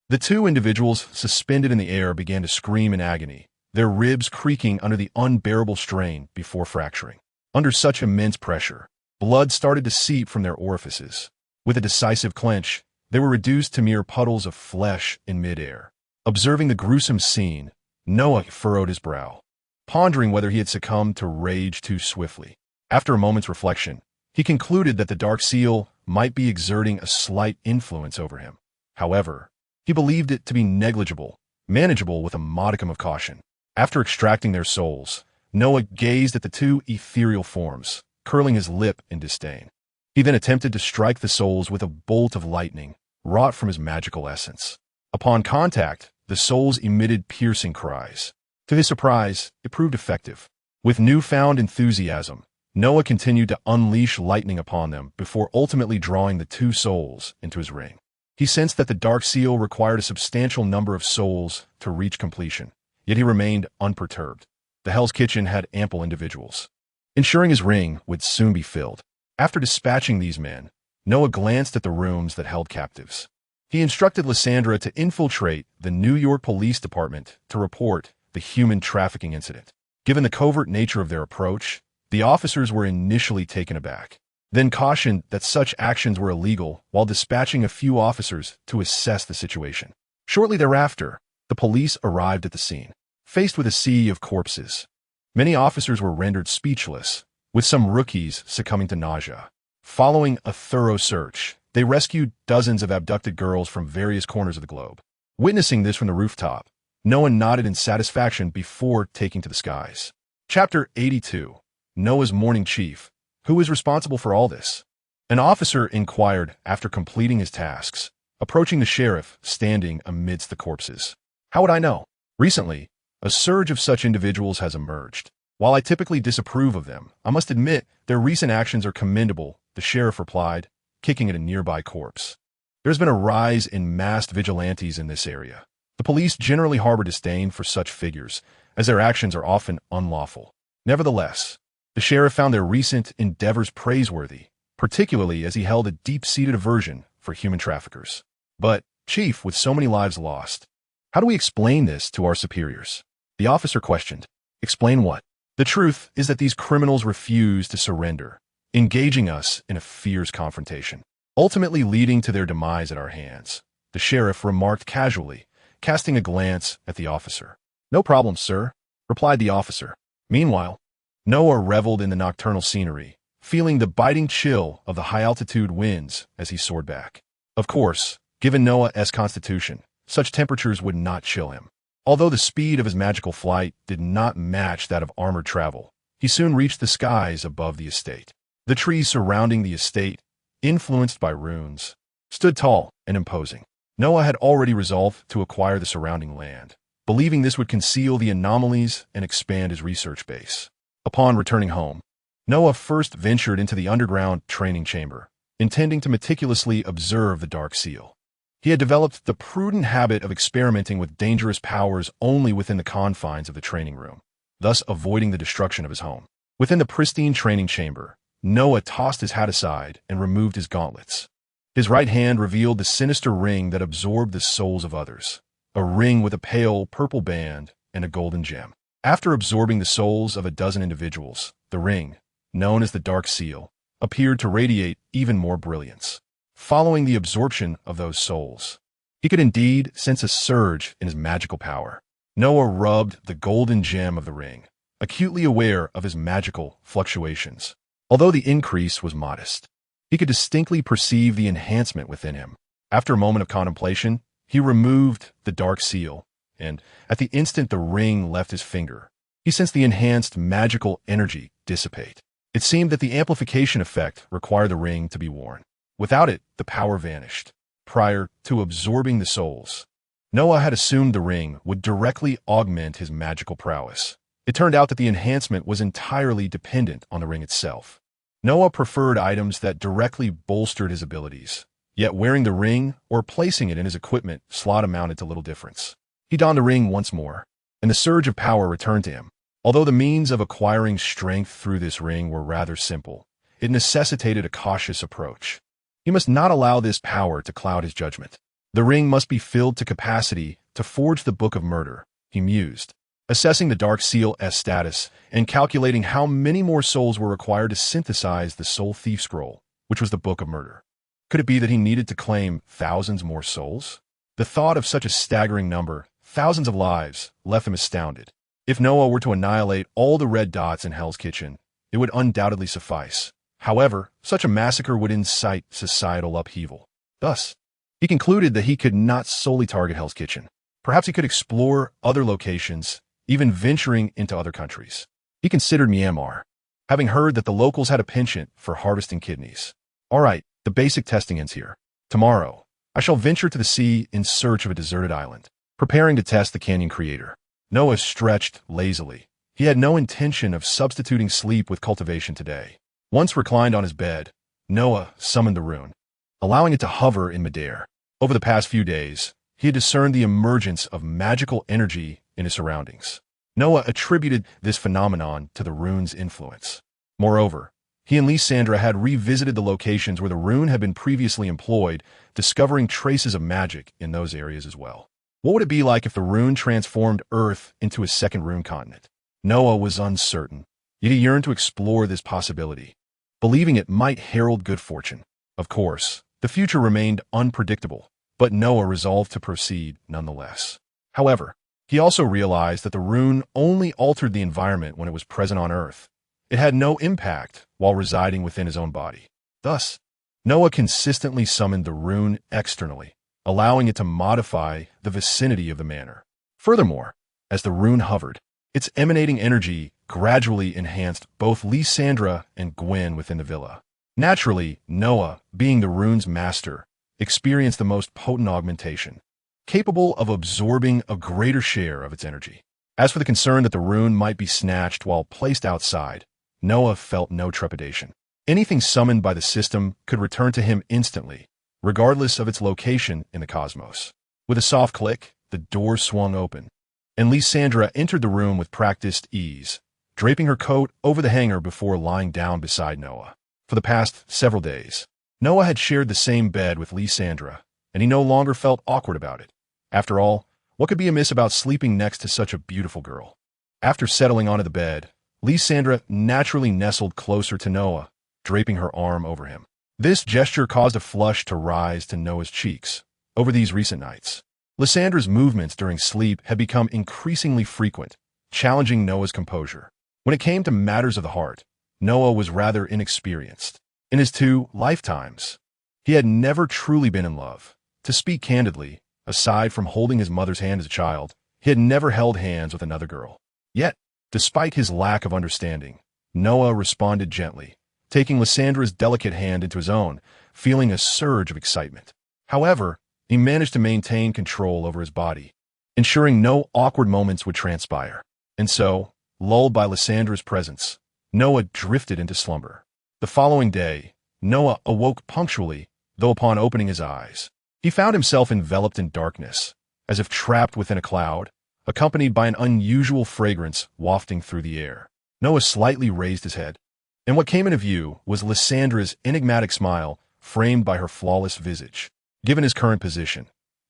the 2 individuals suspended in the air began to scream in agony, their ribs creaking under the unbearable strain before fracturing. Under such immense pressure, blood started to seep from their orifices. With a decisive clench, they were reduced to mere puddles of flesh in midair. Observing the gruesome scene, Noah furrowed his brow, pondering whether he had succumbed to rage too swiftly. After a moment's reflection, he concluded that the Dark Seal might be exerting a slight influence over him. However, he believed it to be negligible, manageable with a modicum of caution. After extracting their souls, Noah gazed at the 2 ethereal forms, curling his lip in disdain. He then attempted to strike the souls with a bolt of lightning, wrought from his magical essence. Upon contact, the souls emitted piercing cries. To his surprise, it proved effective. With newfound enthusiasm, Noah continued to unleash lightning upon them before ultimately drawing the 2 souls into his ring. He sensed that the Dark Seal required a substantial number of souls to reach completion, yet he remained unperturbed. The Hell's Kitchen had ample individuals, ensuring his ring would soon be filled. After dispatching these men, Noah glanced at the rooms that held captives. He instructed Lysandra to infiltrate the New York Police Department to report the human trafficking incident. Given the covert nature of their approach, the officers were initially taken aback. then cautioned that such actions were illegal while dispatching a few officers to assess the situation. Shortly thereafter, the police arrived at the scene, faced with a sea of corpses. Many officers were rendered speechless, with some rookies succumbing to nausea. Following a thorough search, they rescued dozens of abducted girls from various corners of the globe. Witnessing this from the rooftop, Noah nodded in satisfaction before taking to the skies. Chapter 82. Noah's Morning Chief. Who is responsible for all this? An officer inquired after completing his tasks, approaching the sheriff standing amidst the corpses. How would I know? Recently, a surge of such individuals has emerged. While I typically disapprove of them, I must admit their recent actions are commendable, the sheriff replied, kicking at a nearby corpse. There's been a rise in masked vigilantes in this area. The police generally harbor disdain for such figures, as their actions are often unlawful. Nevertheless, the sheriff found their recent endeavors praiseworthy, particularly as he held a deep-seated aversion for human traffickers. But, Chief, with so many lives lost, how do we explain this to our superiors? The officer questioned. Explain what? The truth is that these criminals refuse to surrender, engaging us in a fierce confrontation, ultimately leading to their demise at our hands, the sheriff remarked casually, casting a glance at the officer. No problem, sir, replied the officer. Meanwhile, Noah reveled in the nocturnal scenery, feeling the biting chill of the high-altitude winds as he soared back. Of course, given Noah's constitution, such temperatures would not chill him. Although the speed of his magical flight did not match that of armored travel, he soon reached the skies above the estate. The trees surrounding the estate, influenced by runes, stood tall and imposing. Noah had already resolved to acquire the surrounding land, believing this would conceal the anomalies and expand his research base. Upon returning home, Noah first ventured into the underground training chamber, intending to meticulously observe the Dark Seal. He had developed the prudent habit of experimenting with dangerous powers only within the confines of the training room, thus avoiding the destruction of his home. Within the pristine training chamber, Noah tossed his hat aside and removed his gauntlets. His right hand revealed the sinister ring that absorbed the souls of others, a ring with a pale purple band and a golden gem. After absorbing the souls of a dozen individuals, the ring, known as the Dark Seal, appeared to radiate even more brilliance. Following the absorption of those souls, he could indeed sense a surge in his magical power. Noah rubbed the golden gem of the ring, acutely aware of his magical fluctuations. Although the increase was modest, he could distinctly perceive the enhancement within him. After a moment of contemplation, he removed the Dark Seal, and at the instant the ring left his finger, he sensed the enhanced magical energy dissipate. It seemed that the amplification effect required the ring to be worn. Without it, the power vanished. Prior to absorbing the souls, Noah had assumed the ring would directly augment his magical prowess. It turned out that the enhancement was entirely dependent on the ring itself. Noah preferred items that directly bolstered his abilities, yet wearing the ring or placing it in his equipment slot amounted to little difference. He donned the ring once more, and the surge of power returned to him. Although the means of acquiring strength through this ring were rather simple, it necessitated a cautious approach. He must not allow this power to cloud his judgment. The ring must be filled to capacity to forge the Book of Murder, he mused, assessing the Dark Seal's status and calculating how many more souls were required to synthesize the Soul Thief Scroll, which was the Book of Murder. Could it be that he needed to claim thousands more souls? The thought of such a staggering number, thousands of lives, left him astounded. If Noah were to annihilate all the red dots in Hell's Kitchen, it would undoubtedly suffice. However, such a massacre would incite societal upheaval. Thus, he concluded that he could not solely target Hell's Kitchen. Perhaps he could explore other locations, even venturing into other countries. He considered Myanmar, having heard that the locals had a penchant for harvesting kidneys. All right, the basic testing ends here. Tomorrow, I shall venture to the sea in search of a deserted island, preparing to test the canyon creator. Noah stretched lazily. He had no intention of substituting sleep with cultivation today. Once reclined on his bed, Noah summoned the rune, allowing it to hover in midair. Over the past few days, he had discerned the emergence of magical energy in his surroundings. Noah attributed this phenomenon to the rune's influence. Moreover, he and Lysandra had revisited the locations where the rune had been previously employed, discovering traces of magic in those areas as well. What would it be like if the rune transformed Earth into a second rune continent? Noah was uncertain, yet he yearned to explore this possibility. believing it might herald good fortune. Of course, the future remained unpredictable, but Noah resolved to proceed nonetheless. However, he also realized that the rune only altered the environment when it was present on Earth. It had no impact while residing within his own body. Thus, Noah consistently summoned the rune externally, allowing it to modify the vicinity of the manor. Furthermore, as the rune hovered, its emanating energy gradually enhanced both Lysandra and Gwen within the villa. Naturally, Noah, being the rune's master, experienced the most potent augmentation, capable of absorbing a greater share of its energy. As for the concern that the rune might be snatched while placed outside, Noah felt no trepidation. Anything summoned by the system could return to him instantly, regardless of its location in the cosmos. With a soft click, the door swung open, and Lysandra entered the room with practiced ease, draping her coat over the hanger before lying down beside Noah. For the past several days, Noah had shared the same bed with Lysandra, and he no longer felt awkward about it. After all, what could be amiss about sleeping next to such a beautiful girl? After settling onto the bed, Lysandra naturally nestled closer to Noah, draping her arm over him. This gesture caused a flush to rise to Noah's cheeks. Over these recent nights, Lysandra's movements during sleep had become increasingly frequent, challenging Noah's composure. When it came to matters of the heart, Noah was rather inexperienced. In his 2 lifetimes, he had never truly been in love. To speak candidly, aside from holding his mother's hand as a child, he had never held hands with another girl. Yet, despite his lack of understanding, Noah responded gently, taking Lysandra's delicate hand into his own, feeling a surge of excitement. However, he managed to maintain control over his body, ensuring no awkward moments would transpire. And so, lulled by Lysandra's presence, Noah drifted into slumber. The following day, Noah awoke punctually, though upon opening his eyes, he found himself enveloped in darkness, as if trapped within a cloud, accompanied by an unusual fragrance wafting through the air. Noah slightly raised his head, and what came into view was Lysandra's enigmatic smile framed by her flawless visage. Given his current position,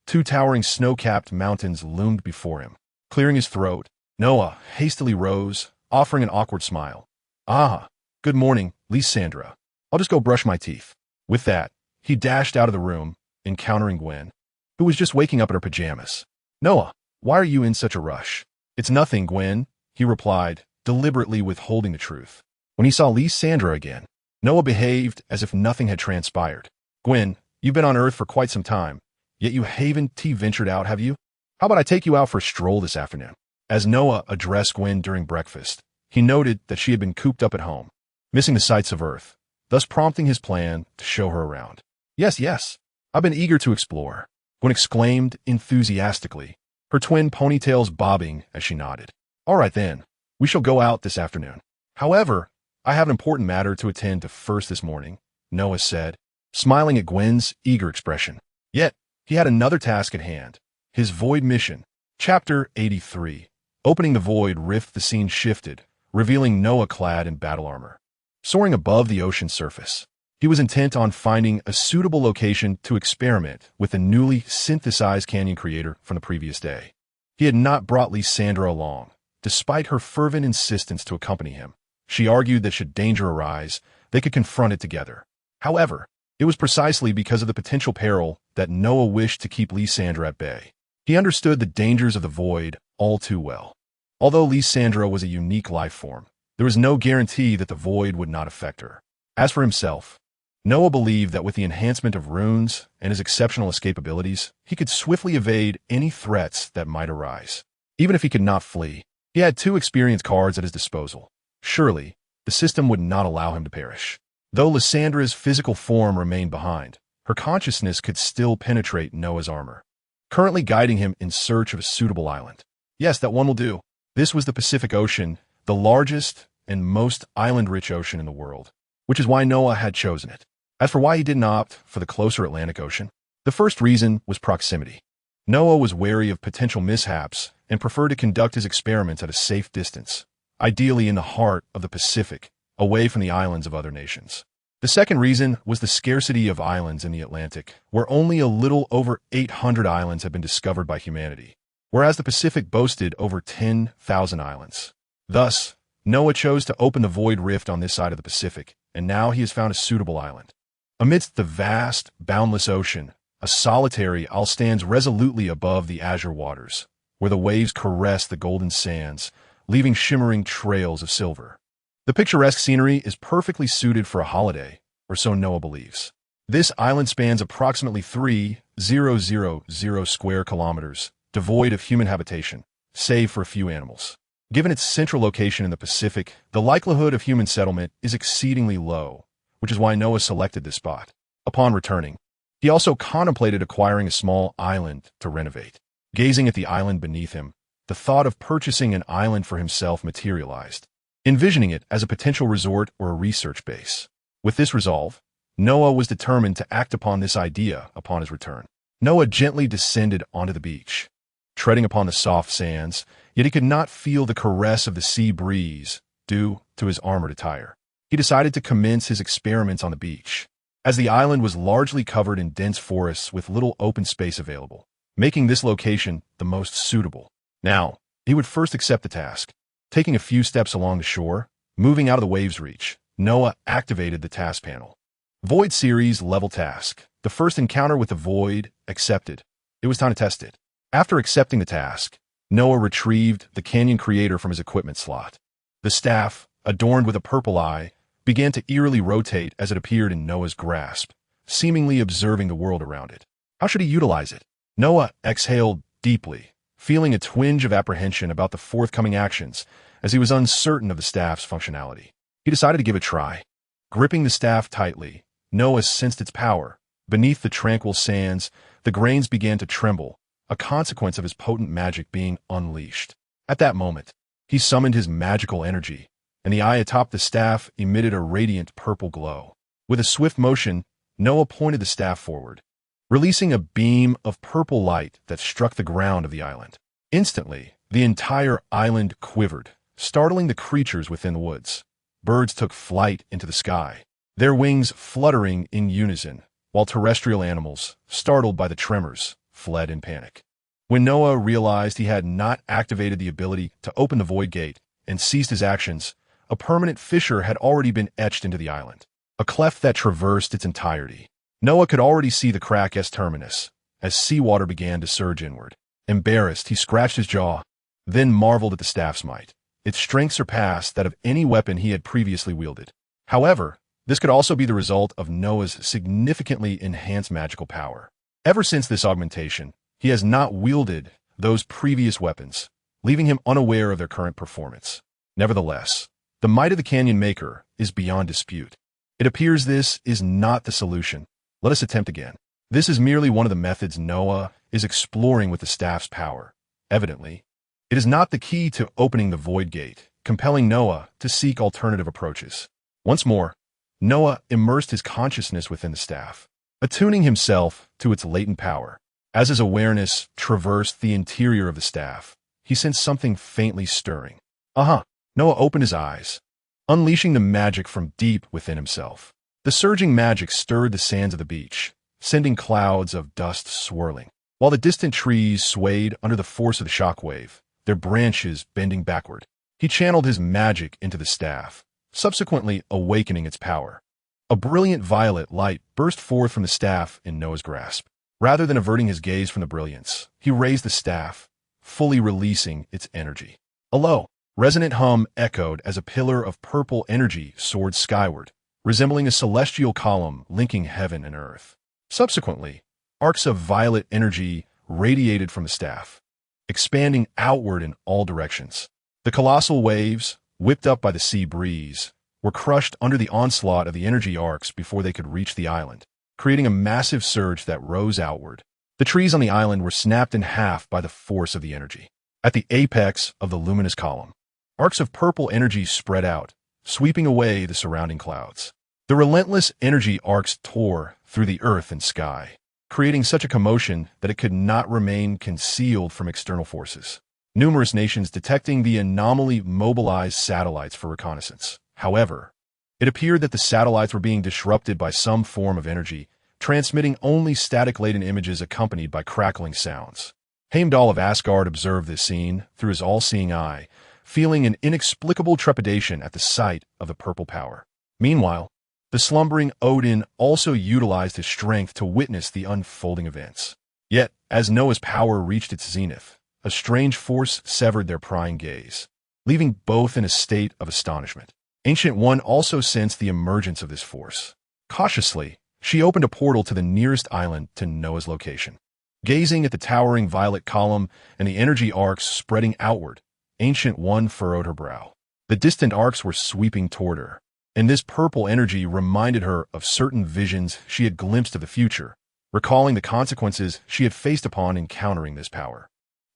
2 towering snow-capped mountains loomed before him. Clearing his throat, Noah hastily rose, offering an awkward smile. "Ah, good morning, Lysandra. I'll just go brush my teeth." With that, he dashed out of the room, encountering Gwen, who was just waking up in her pajamas. "Noah, why are you in such a rush?" "It's nothing, Gwen," he replied, deliberately withholding the truth. When he saw Lysandra again, Noah behaved as if nothing had transpired. "Gwen, you've been on Earth for quite some time, yet you haven't ventured out, have you? How about I take you out for a stroll this afternoon?" As Noah addressed Gwen during breakfast, he noted that she had been cooped up at home, missing the sights of Earth, thus prompting his plan to show her around. Yes, I've been eager to explore," Gwen exclaimed enthusiastically, her twin ponytails bobbing as she nodded. "All right then, we shall go out this afternoon. However, I have an important matter to attend to first this morning," Noah said, smiling at Gwen's eager expression. Yet, he had another task at hand, his void mission. Chapter 83. Opening the void rift, the scene shifted, revealing Noah clad in battle armor, soaring above the ocean's surface. He was intent on finding a suitable location to experiment with the newly synthesized canyon creator from the previous day. He had not brought Lysandra along, despite her fervent insistence to accompany him. She argued that should danger arise, they could confront it together. However, it was precisely because of the potential peril that Noah wished to keep Lysandra at bay. He understood the dangers of the void all too well. Although Lysandra was a unique life form, there was no guarantee that the void would not affect her. As for himself, Noah believed that with the enhancement of runes and his exceptional escape abilities, he could swiftly evade any threats that might arise. Even if he could not flee, he had 2 experience cards at his disposal. Surely, the system would not allow him to perish. Though Lysandra's physical form remained behind, her consciousness could still penetrate Noah's armor, currently guiding him in search of a suitable island. Yes, that one will do. This was the Pacific Ocean, the largest and most island-rich ocean in the world, which is why Noah had chosen it. As for why he didn't opt for the closer Atlantic Ocean, the first reason was proximity. Noah was wary of potential mishaps and preferred to conduct his experiments at a safe distance, ideally in the heart of the Pacific, away from the islands of other nations. The second reason was the scarcity of islands in the Atlantic, where only a little over 800 islands had been discovered by humanity, whereas the Pacific boasted over 10,000 islands. Thus, Noah chose to open the void rift on this side of the Pacific and now he has found a suitable island. Amidst the vast, boundless ocean, a solitary isle stands resolutely above the azure waters, where the waves caress the golden sands, leaving shimmering trails of silver. The picturesque scenery is perfectly suited for a holiday, or so Noah believes. This island spans approximately 3,000 square kilometers, devoid of human habitation, save for a few animals. Given its central location in the Pacific, the likelihood of human settlement is exceedingly low, which is why Noah selected this spot. Upon returning, he also contemplated acquiring a small island to renovate. Gazing at the island beneath him, the thought of purchasing an island for himself materialized, envisioning it as a potential resort or a research base. With this resolve, Noah was determined to act upon this idea upon his return. Noah gently descended onto the beach, treading upon the soft sands, yet he could not feel the caress of the sea breeze due to his armored attire. He decided to commence his experiments on the beach, as the island was largely covered in dense forests with little open space available, making this location the most suitable. Now, he would first accept the task. Taking a few steps along the shore, moving out of the waves' reach, Noah activated the task panel. Void Series Level Task. The first encounter with the Void accepted. It was time to test it. After accepting the task, Noah retrieved the Canyon Creator from his equipment slot. The staff, adorned with a purple eye, began to eerily rotate as it appeared in Noah's grasp, seemingly observing the world around it. How should he utilize it? Noah exhaled deeply, feeling a twinge of apprehension about the forthcoming actions as he was uncertain of the staff's functionality. He decided to give it a try. Gripping the staff tightly, Noah sensed its power. Beneath the tranquil sands, the grains began to tremble, a consequence of his potent magic being unleashed. At that moment, he summoned his magical energy, and the eye atop the staff emitted a radiant purple glow. With a swift motion, Noah pointed the staff forward, releasing a beam of purple light that struck the ground of the island. Instantly, the entire island quivered, startling the creatures within the woods. Birds took flight into the sky, their wings fluttering in unison, while terrestrial animals, startled by the tremors, fled in panic. When Noah realized he had not activated the ability to open the Void Gate and ceased his actions, a permanent fissure had already been etched into the island, a cleft that traversed its entirety. Noah could already see the crack as terminus, as seawater began to surge inward. Embarrassed, he scratched his jaw, then marveled at the staff's might. Its strength surpassed that of any weapon he had previously wielded. However, this could also be the result of Noah's significantly enhanced magical power. Ever since this augmentation, he has not wielded those previous weapons, leaving him unaware of their current performance. Nevertheless, the might of the Canyon Maker is beyond dispute. It appears this is not the solution. Let us attempt again. This is merely one of the methods Noah is exploring with the staff's power. Evidently, it is not the key to opening the Void Gate, compelling Noah to seek alternative approaches. Once more, Noah immersed his consciousness within the staff, attuning himself to its latent power. As his awareness traversed the interior of the staff, he sensed something faintly stirring. Noah opened his eyes, unleashing the magic from deep within himself. The surging magic stirred the sands of the beach, sending clouds of dust swirling, while the distant trees swayed under the force of the shockwave, their branches bending backward. He channeled his magic into the staff, subsequently awakening its power. A brilliant violet light burst forth from the staff in Noah's grasp. Rather than averting his gaze from the brilliance, he raised the staff, fully releasing its energy. A low, resonant hum echoed as a pillar of purple energy soared skyward, resembling a celestial column linking heaven and earth. Subsequently, arcs of violet energy radiated from the staff, expanding outward in all directions. The colossal waves, whipped up by the sea breeze, were crushed under the onslaught of the energy arcs before they could reach the island, creating a massive surge that rose outward. The trees on the island were snapped in half by the force of the energy. At the apex of the luminous column, arcs of purple energy spread out, sweeping away the surrounding clouds. The relentless energy arcs tore through the earth and sky, creating such a commotion that it could not remain concealed from external forces. Numerous nations detecting the anomaly mobilized satellites for reconnaissance. However, it appeared that the satellites were being disrupted by some form of energy, transmitting only static-laden images accompanied by crackling sounds. Heimdall of Asgard observed this scene through his all-seeing eye, feeling an inexplicable trepidation at the sight of the purple power. Meanwhile, The slumbering Odin also utilized his strength to witness the unfolding events. Yet, as Noah's power reached its zenith, a strange force severed their prying gaze, leaving both in a state of astonishment. Ancient One also sensed the emergence of this force. Cautiously, she opened a portal to the nearest island to Noah's location. Gazing at the towering violet column and the energy arcs spreading outward, Ancient One furrowed her brow. The distant arcs were sweeping toward her, and this purple energy reminded her of certain visions she had glimpsed of the future, recalling the consequences she had faced upon encountering this power.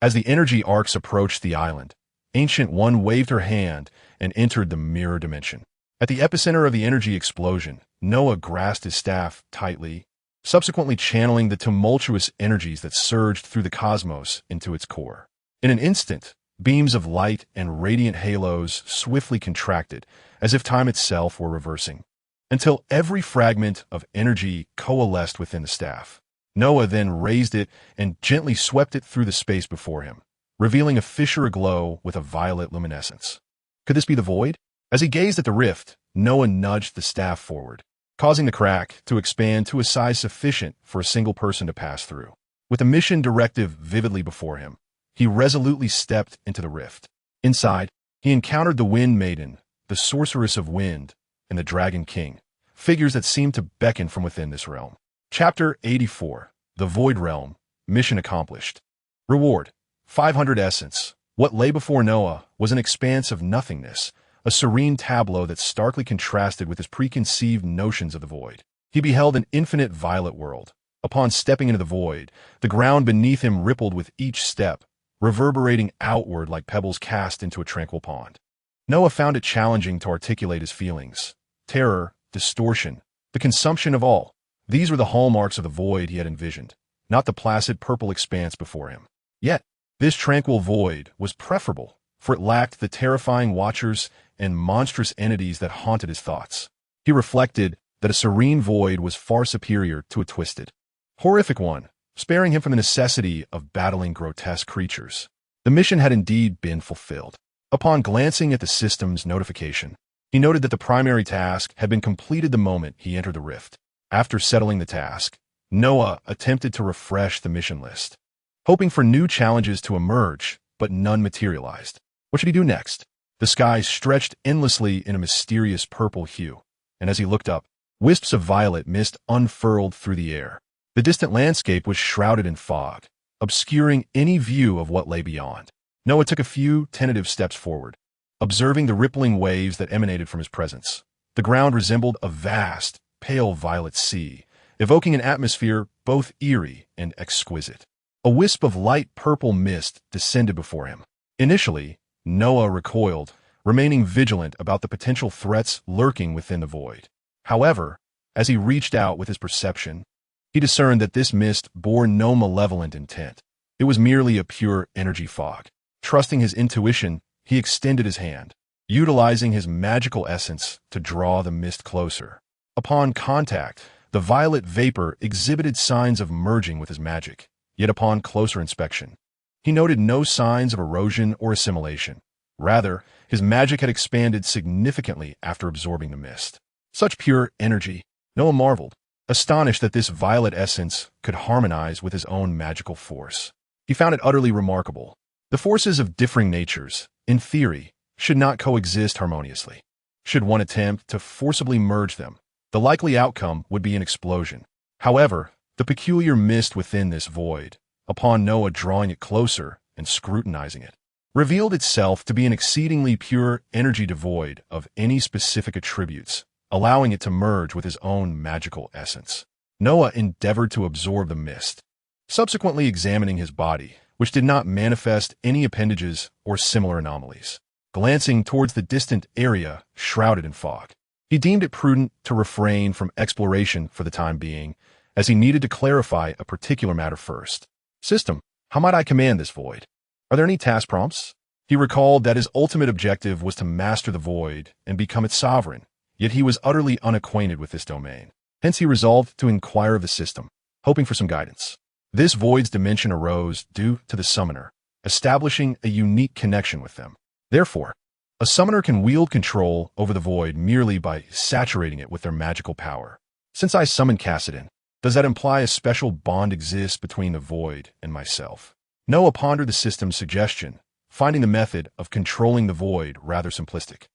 As the energy arcs approached the island, Ancient One waved her hand and entered the mirror dimension. At the epicenter of the energy explosion, Noah grasped his staff tightly, subsequently channeling the tumultuous energies that surged through the cosmos into its core. In an instant, beams of light and radiant halos swiftly contracted, as if time itself were reversing, until every fragment of energy coalesced within the staff. Noah then raised it and gently swept it through the space before him, revealing a fissure aglow with a violet luminescence. Could this be the void? As he gazed at the rift, Noah nudged the staff forward, causing the crack to expand to a size sufficient for a single person to pass through. With the mission directive vividly before him, he resolutely stepped into the rift. Inside, he encountered the Wind Maiden, the Sorceress of Wind, and the Dragon King, figures that seemed to beckon from within this realm. Chapter 84, The Void Realm, Mission Accomplished. Reward, 500 Essence. What lay before Noah was an expanse of nothingness, a serene tableau that starkly contrasted with his preconceived notions of the void. He beheld an infinite violet world. Upon stepping into the void, the ground beneath him rippled with each step, reverberating outward like pebbles cast into a tranquil pond. Noah found it challenging to articulate his feelings. Terror, distortion, the consumption of all. These were the hallmarks of the void he had envisioned, not the placid purple expanse before him. Yet, this tranquil void was preferable, for it lacked the terrifying watchers and monstrous entities that haunted his thoughts. He reflected that a serene void was far superior to a twisted, horrific one, sparing him from the necessity of battling grotesque creatures. The mission had indeed been fulfilled. Upon glancing at the system's notification, he noted that the primary task had been completed the moment he entered the rift. After settling the task, Noah attempted to refresh the mission list, hoping for new challenges to emerge, but none materialized. What should he do next? The sky stretched endlessly in a mysterious purple hue, and as he looked up, wisps of violet mist unfurled through the air. The distant landscape was shrouded in fog, obscuring any view of what lay beyond. Noah took a few tentative steps forward, observing the rippling waves that emanated from his presence. The ground resembled a vast, pale violet sea, evoking an atmosphere both eerie and exquisite. A wisp of light purple mist descended before him. Initially, Noah recoiled, remaining vigilant about the potential threats lurking within the void. However, as he reached out with his perception, he discerned that this mist bore no malevolent intent. It was merely a pure energy fog. Trusting his intuition, he extended his hand, utilizing his magical essence to draw the mist closer. Upon contact, the violet vapor exhibited signs of merging with his magic, yet upon closer inspection, he noted no signs of erosion or assimilation. Rather, his magic had expanded significantly after absorbing the mist. Such pure energy, Noah marveled, astonished that this violet essence could harmonize with his own magical force. He found it utterly remarkable. The forces of differing natures, in theory, should not coexist harmoniously. Should one attempt to forcibly merge them, the likely outcome would be an explosion. However, the peculiar mist within this void, upon Noah drawing it closer and scrutinizing it, revealed itself to be an exceedingly pure energy devoid of any specific attributes, allowing it to merge with his own magical essence. Noah endeavored to absorb the mist, subsequently examining his body, which did not manifest any appendages or similar anomalies. Glancing towards the distant area shrouded in fog, he deemed it prudent to refrain from exploration for the time being, as he needed to clarify a particular matter first. System, how might I command this void? Are there any task prompts? He recalled that his ultimate objective was to master the void and become its sovereign, yet he was utterly unacquainted with this domain. Hence he resolved to inquire of the system, hoping for some guidance. This void's dimension arose due to the summoner, establishing a unique connection with them. Therefore, A summoner can wield control over the void merely by saturating it with their magical power. Since I summoned Cassidon, does that imply a special bond exists between the void and myself? Noah pondered the system's suggestion, finding the method of controlling the void rather simplistic.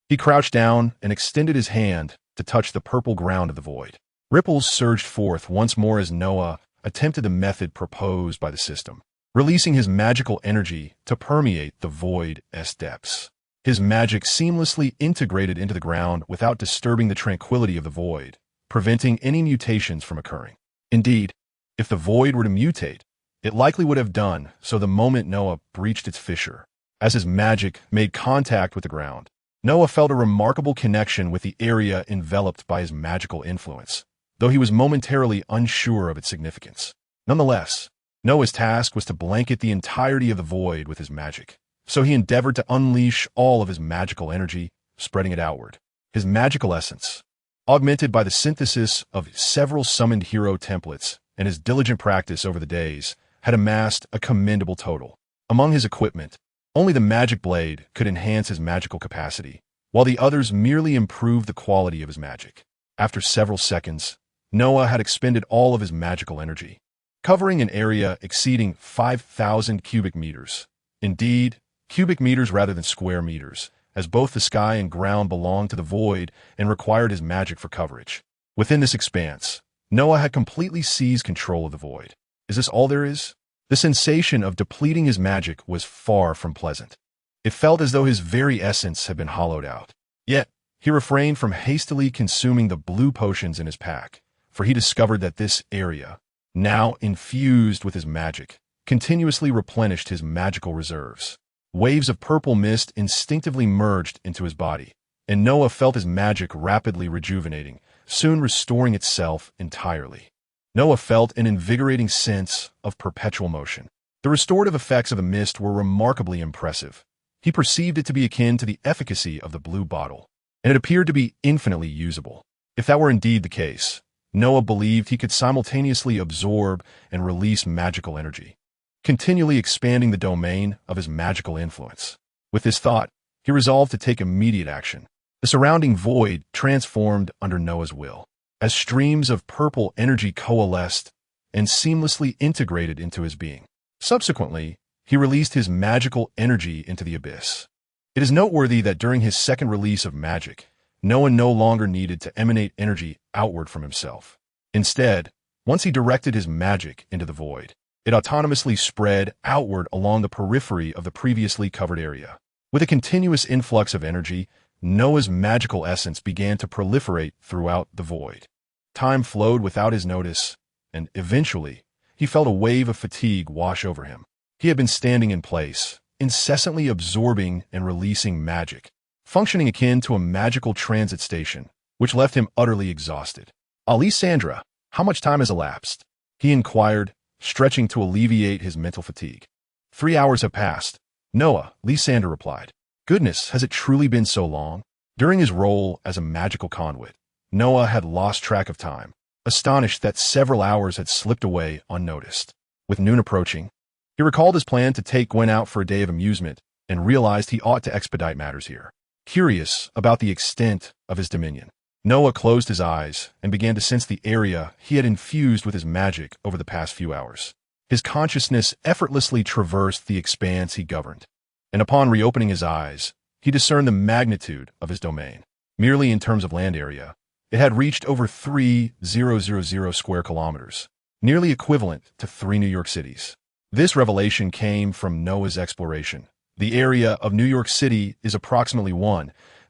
He crouched down and extended his hand to touch the purple ground of the void. Ripples surged forth once more as Noah attempted the method proposed by the system, releasing his magical energy to permeate the void's depths. His magic seamlessly integrated into the ground without disturbing the tranquility of the void, preventing any mutations from occurring. Indeed, if the void were to mutate, it likely would have done so the moment Noah breached its fissure. As his magic made contact with the ground, Noah felt a remarkable connection with the area enveloped by his magical influence, though he was momentarily unsure of its significance. Nonetheless, Noah's task was to blanket the entirety of the void with his magic, so he endeavored to unleash all of his magical energy, spreading it outward. His magical essence, augmented by the synthesis of several summoned hero templates and his diligent practice over the days, had amassed a commendable total. Among his equipment, only the magic blade could enhance his magical capacity, while the others merely improved the quality of his magic. After several seconds, Noah had expended all of his magical energy, covering an area exceeding 5,000 cubic meters. Indeed, cubic meters rather than square meters, as both the sky and ground belonged to the void and required his magic for coverage. Within this expanse, Noah had completely seized control of the void. Is this all there is? The sensation of depleting his magic was far from pleasant. It felt as though his very essence had been hollowed out. Yet, he refrained from hastily consuming the blue potions in his pack, for he discovered that this area, now infused with his magic, continuously replenished his magical reserves. Waves of purple mist instinctively merged into his body, and Noah felt his magic rapidly rejuvenating, soon restoring itself entirely. Noah felt an invigorating sense of perpetual motion. The restorative effects of the mist were remarkably impressive. He perceived it to be akin to the efficacy of the blue bottle, and it appeared to be infinitely usable. If that were indeed the case, Noah believed he could simultaneously absorb and release magical energy, continually expanding the domain of his magical influence. With this thought, he resolved to take immediate action. The surrounding void transformed under Noah's will, as streams of purple energy coalesced and seamlessly integrated into his being. Subsequently, he released his magical energy into the abyss. It is noteworthy that during his second release of magic, Noah no longer needed to emanate energy outward from himself. Instead, once he directed his magic into the void, it autonomously spread outward along the periphery of the previously covered area. With a continuous influx of energy, Noah's magical essence began to proliferate throughout the void. Time flowed without his notice, and eventually, he felt a wave of fatigue wash over him. He had been standing in place, incessantly absorbing and releasing magic, functioning akin to a magical transit station, which left him utterly exhausted. "Alessandra, how much time has elapsed?" he inquired, stretching to alleviate his mental fatigue. 3 hours have passed, Noah, Lysandra replied. Goodness, has it truly been so long? During his role as a magical conduit, Noah had lost track of time, astonished that several hours had slipped away unnoticed. With noon approaching, he recalled his plan to take Gwen out for a day of amusement and realized he ought to expedite matters here. Curious about the extent of his dominion, Noah closed his eyes and began to sense the area he had infused with his magic over the past few hours. His consciousness effortlessly traversed the expanse he governed, and upon reopening his eyes, he discerned the magnitude of his domain. Merely in terms of land area, it had reached over 3,000 square kilometers, nearly equivalent to 3 New York cities. This revelation came from Noah's exploration. The area of New York City is approximately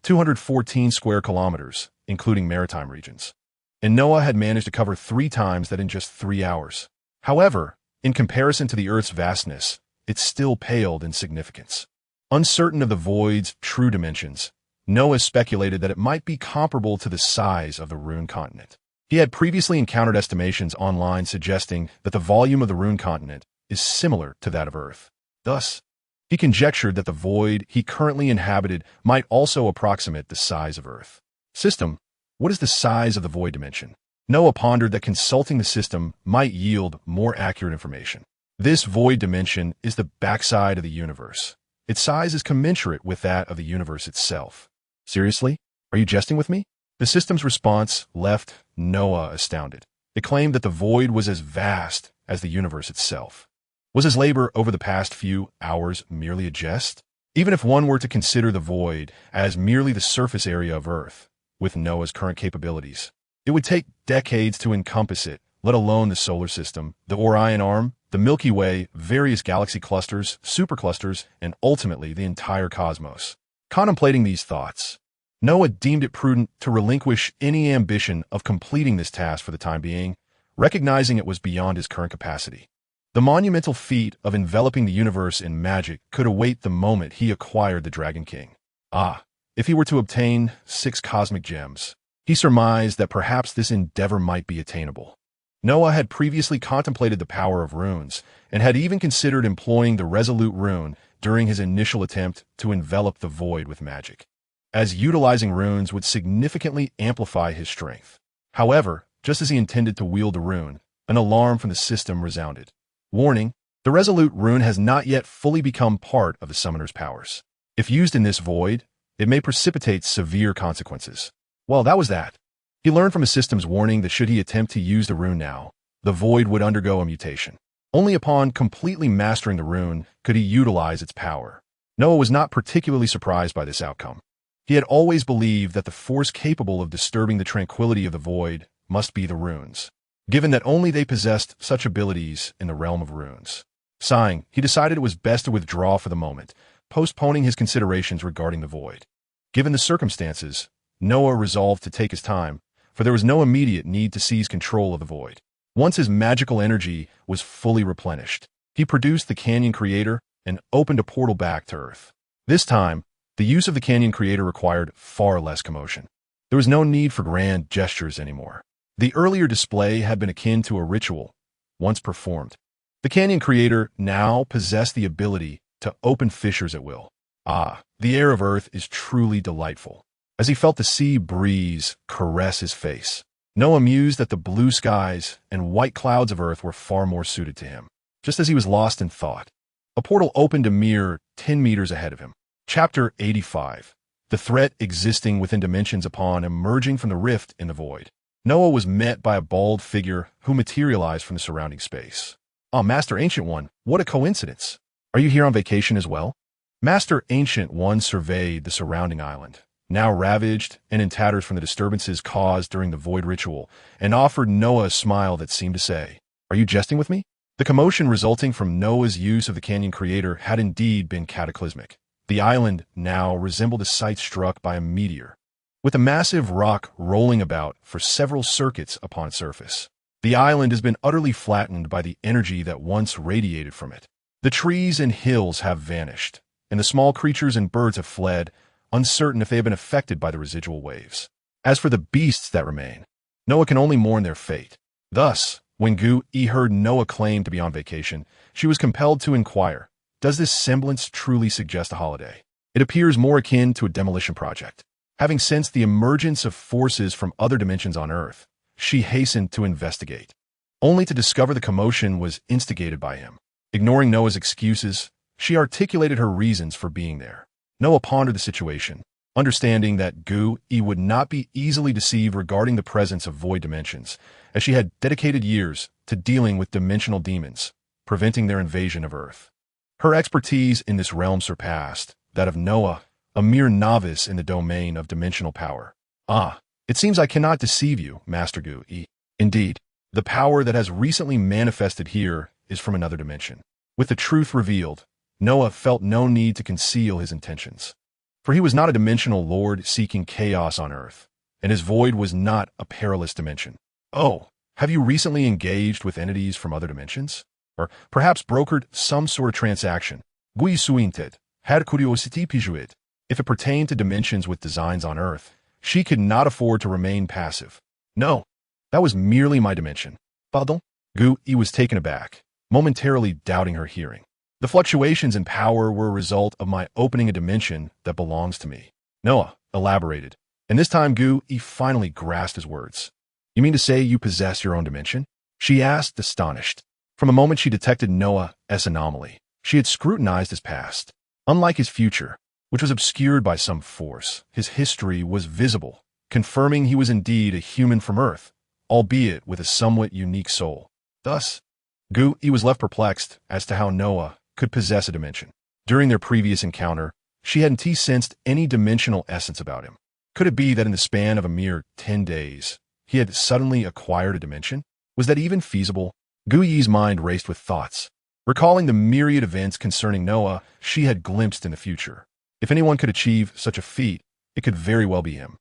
214 square kilometers, including maritime regions. And Noah had managed to cover 3 times that in just 3 hours. However, in comparison to the Earth's vastness, it still paled in significance. Uncertain of the void's true dimensions, Noah speculated that it might be comparable to the size of the Rune continent. He had previously encountered estimations online suggesting that the volume of the Rune continent is similar to that of Earth. Thus, he conjectured that the void he currently inhabited might also approximate the size of Earth. System, what is the size of the void dimension? Noah pondered that consulting the system might yield more accurate information. This void dimension is the backside of the universe. Its size is commensurate with that of the universe itself. Seriously? Are you jesting with me? The system's response left Noah astounded. It claimed that the void was as vast as the universe itself. Was his labor over the past few hours merely a jest? Even if one were to consider the void as merely the surface area of Earth, with Noah's current capabilities, it would take decades to encompass it, let alone the solar system, the Orion Arm, the Milky Way, various galaxy clusters, superclusters, and ultimately the entire cosmos. Contemplating these thoughts, Noah deemed it prudent to relinquish any ambition of completing this task for the time being, recognizing it was beyond his current capacity. The monumental feat of enveloping the universe in magic could await the moment he acquired the Dragon King. If he were to obtain 6 cosmic gems, he surmised that perhaps this endeavor might be attainable. Noah had previously contemplated the power of runes, and had even considered employing the Resolute rune during his initial attempt to envelop the void with magic, as utilizing runes would significantly amplify his strength. However, just as he intended to wield the rune, an alarm from the system resounded. Warning, the Resolute rune has not yet fully become part of the summoner's powers. If used in this void, it may precipitate severe consequences. Well, that was that. He learned from his system's warning that should he attempt to use the rune now, the void would undergo a mutation. Only upon completely mastering the rune could he utilize its power. Noah was not particularly surprised by this outcome. He had always believed that the force capable of disturbing the tranquility of the void must be the runes, given that only they possessed such abilities in the realm of runes. Sighing, he decided it was best to withdraw for the moment, postponing his considerations regarding the void. Given the circumstances, Noah resolved to take his time, for there was no immediate need to seize control of the void. Once his magical energy was fully replenished, he produced the Canyon Creator and opened a portal back to Earth. This time, the use of the Canyon Creator required far less commotion. There was no need for grand gestures anymore. The earlier display had been akin to a ritual, once performed. The Canyon Creator now possessed the ability to open fissures at will. The air of Earth is truly delightful. As he felt the sea breeze caress his face, Noah mused that the blue skies and white clouds of Earth were far more suited to him. Just as he was lost in thought, a portal opened a mere 10 meters ahead of him. Chapter 85. The threat existing within dimensions upon emerging from the rift in the void. Noah was met by a bald figure who materialized from the surrounding space. Master Ancient One, what a coincidence. Are you here on vacation as well? Master Ancient One surveyed the surrounding island, now ravaged and in tatters from the disturbances caused during the void ritual, and offered Noah a smile that seemed to say, "Are you jesting with me?" The commotion resulting from Noah's use of the Canyon Creator had indeed been cataclysmic. The island now resembled a site struck by a meteor, with a massive rock rolling about for several circuits upon its surface. The island has been utterly flattened by the energy that once radiated from it. The trees and hills have vanished, and the small creatures and birds have fled, uncertain if they have been affected by the residual waves. As for the beasts that remain, Noah can only mourn their fate. Thus, when Gu-E heard Noah claim to be on vacation, she was compelled to inquire, does this semblance truly suggest a holiday? It appears more akin to a demolition project. Having sensed the emergence of forces from other dimensions on Earth, she hastened to investigate, only to discover the commotion was instigated by him. Ignoring Noah's excuses, she articulated her reasons for being there. Noah pondered the situation, understanding that Gu-E would not be easily deceived regarding the presence of void dimensions, as she had dedicated years to dealing with dimensional demons, preventing their invasion of Earth. Her expertise in this realm surpassed that of Noah, a mere novice in the domain of dimensional power. It seems I cannot deceive you, Master Gu-E. Indeed, the power that has recently manifested here is from another dimension. With the truth revealed, Noah felt no need to conceal his intentions. For he was not a dimensional lord seeking chaos on Earth, and his void was not a perilous dimension. Have you recently engaged with entities from other dimensions? Or perhaps brokered some sort of transaction? Gui suinted, had curiosity pijuit. If it pertained to dimensions with designs on Earth, she could not afford to remain passive. No, that was merely my dimension. Pardon? Gu-E was taken aback, momentarily doubting her hearing. The fluctuations in power were a result of my opening a dimension that belongs to me. Noah elaborated, and this time Gu-E finally grasped his words. You mean to say you possess your own dimension? She asked, astonished. From a moment she detected Noah's anomaly. She had scrutinized his past, Unlike his future, which was obscured by some force, his history was visible, confirming he was indeed a human from Earth, albeit with a somewhat unique soul. Thus, Gu-Yi was left perplexed as to how Noah could possess a dimension. During their previous encounter, she hadn't sensed any dimensional essence about him. Could it be that in the span of a mere 10 days, he had suddenly acquired a dimension? Was that even feasible? Gu-Yi's mind raced with thoughts. Recalling the myriad events concerning Noah she had glimpsed in the future. If anyone could achieve such a feat, it could very well be him.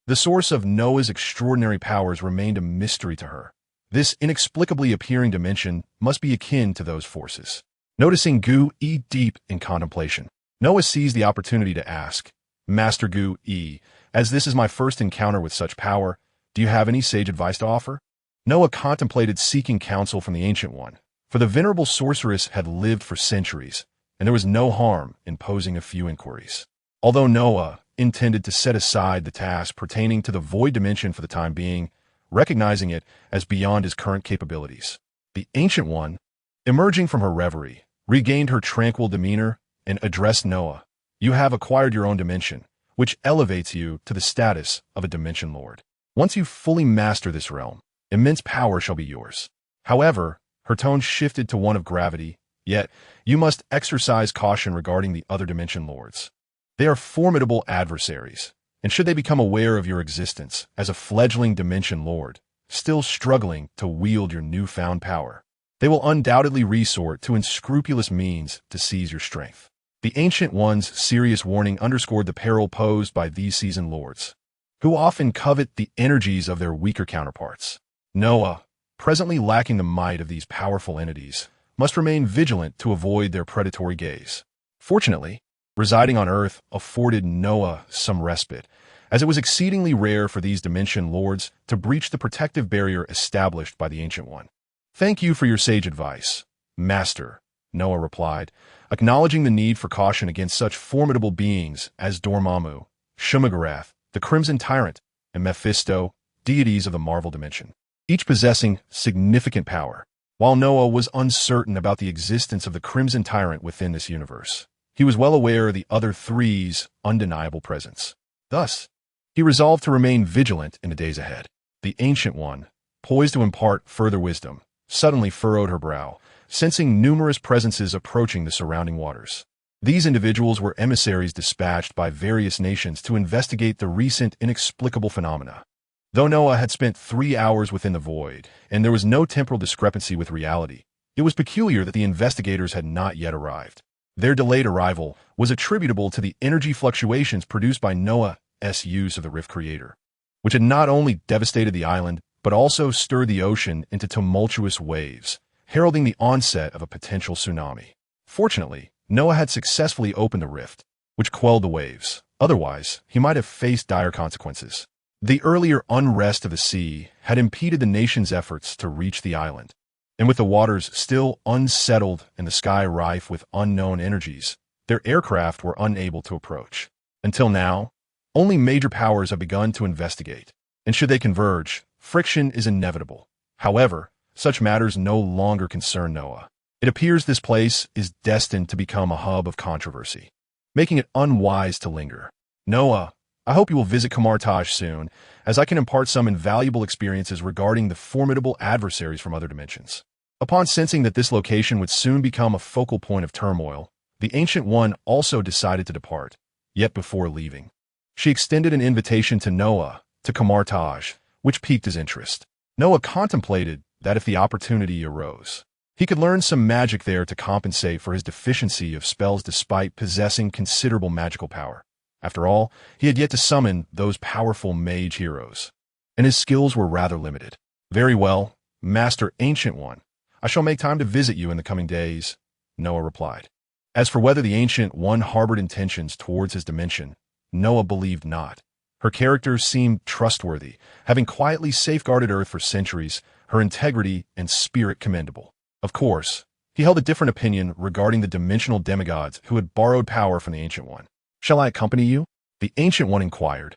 The source of Noah's extraordinary powers remained a mystery to her. This inexplicably appearing dimension must be akin to those forces. Noticing Gu-Yi deep in contemplation, Noah seized the opportunity to ask, Master Gu-Yi, as this is my first encounter with such power, do you have any sage advice to offer? Noah contemplated seeking counsel from the Ancient One, for the venerable sorceress had lived for centuries, and there was no harm in posing a few inquiries. Although Noah intended to set aside the task pertaining to the void dimension for the time being, recognizing it as beyond his current capabilities. The Ancient One, emerging from her reverie, regained her tranquil demeanor and addressed Noah. You have acquired your own dimension, which elevates you to the status of a dimension lord. Once you fully master this realm, immense power shall be yours. However, her tone shifted to one of gravity, yet you must exercise caution regarding the other dimension lords. They are formidable adversaries, and should they become aware of your existence as a fledgling dimension lord, still struggling to wield your newfound power, they will undoubtedly resort to unscrupulous means to seize your strength. The Ancient One's serious warning underscored the peril posed by these seasoned lords, who often covet the energies of their weaker counterparts. Noah, presently lacking the might of these powerful entities, must remain vigilant to avoid their predatory gaze. Fortunately, residing on Earth afforded Noah some respite, as it was exceedingly rare for these dimension lords to breach the protective barrier established by the Ancient One. Thank you for your sage advice, Master, Noah replied, acknowledging the need for caution against such formidable beings as Dormammu, Shumagarath, the Crimson Tyrant, and Mephisto, deities of the Marvel dimension, each possessing significant power. While Noah was uncertain about the existence of the Crimson Tyrant within this universe, he was well aware of the other three's undeniable presence. Thus, he resolved to remain vigilant in the days ahead. The Ancient One, poised to impart further wisdom, suddenly furrowed her brow, sensing numerous presences approaching the surrounding waters. These individuals were emissaries dispatched by various nations to investigate the recent inexplicable phenomena. Though Noah had spent 3 hours within the void, and there was no temporal discrepancy with reality, it was peculiar that the investigators had not yet arrived. Their delayed arrival was attributable to the energy fluctuations produced by Noah's use of the Rift Creator, which had not only devastated the island, but also stirred the ocean into tumultuous waves, heralding the onset of a potential tsunami. Fortunately, Noah had successfully opened the rift, which quelled the waves. Otherwise, he might have faced dire consequences. The earlier unrest of the sea had impeded the nation's efforts to reach the island, and with the waters still unsettled and the sky rife with unknown energies, their aircraft were unable to approach. Until now, only major powers have begun to investigate, and should they converge, friction is inevitable. However, such matters no longer concern Noah. It appears this place is destined to become a hub of controversy, making it unwise to linger. Noah, I hope you will visit Heimerdinger soon, as I can impart some invaluable experiences regarding the formidable adversaries from other dimensions. Upon sensing that this location would soon become a focal point of turmoil, the Ancient One also decided to depart. Yet before leaving, she extended an invitation to Noah to Heimerdinger, which piqued his interest. Noah contemplated that if the opportunity arose, he could learn some magic there to compensate for his deficiency of spells despite possessing considerable magical power. After all, he had yet to summon those powerful mage heroes, and his skills were rather limited. Very well, Master Ancient One, I shall make time to visit you in the coming days, Noah replied. As for whether the Ancient One harbored intentions towards his dimension, Noah believed not. Her character seemed trustworthy, having quietly safeguarded Earth for centuries, her integrity and spirit commendable. Of course, he held a different opinion regarding the dimensional demigods who had borrowed power from the Ancient One. Shall I accompany you? The Ancient One inquired,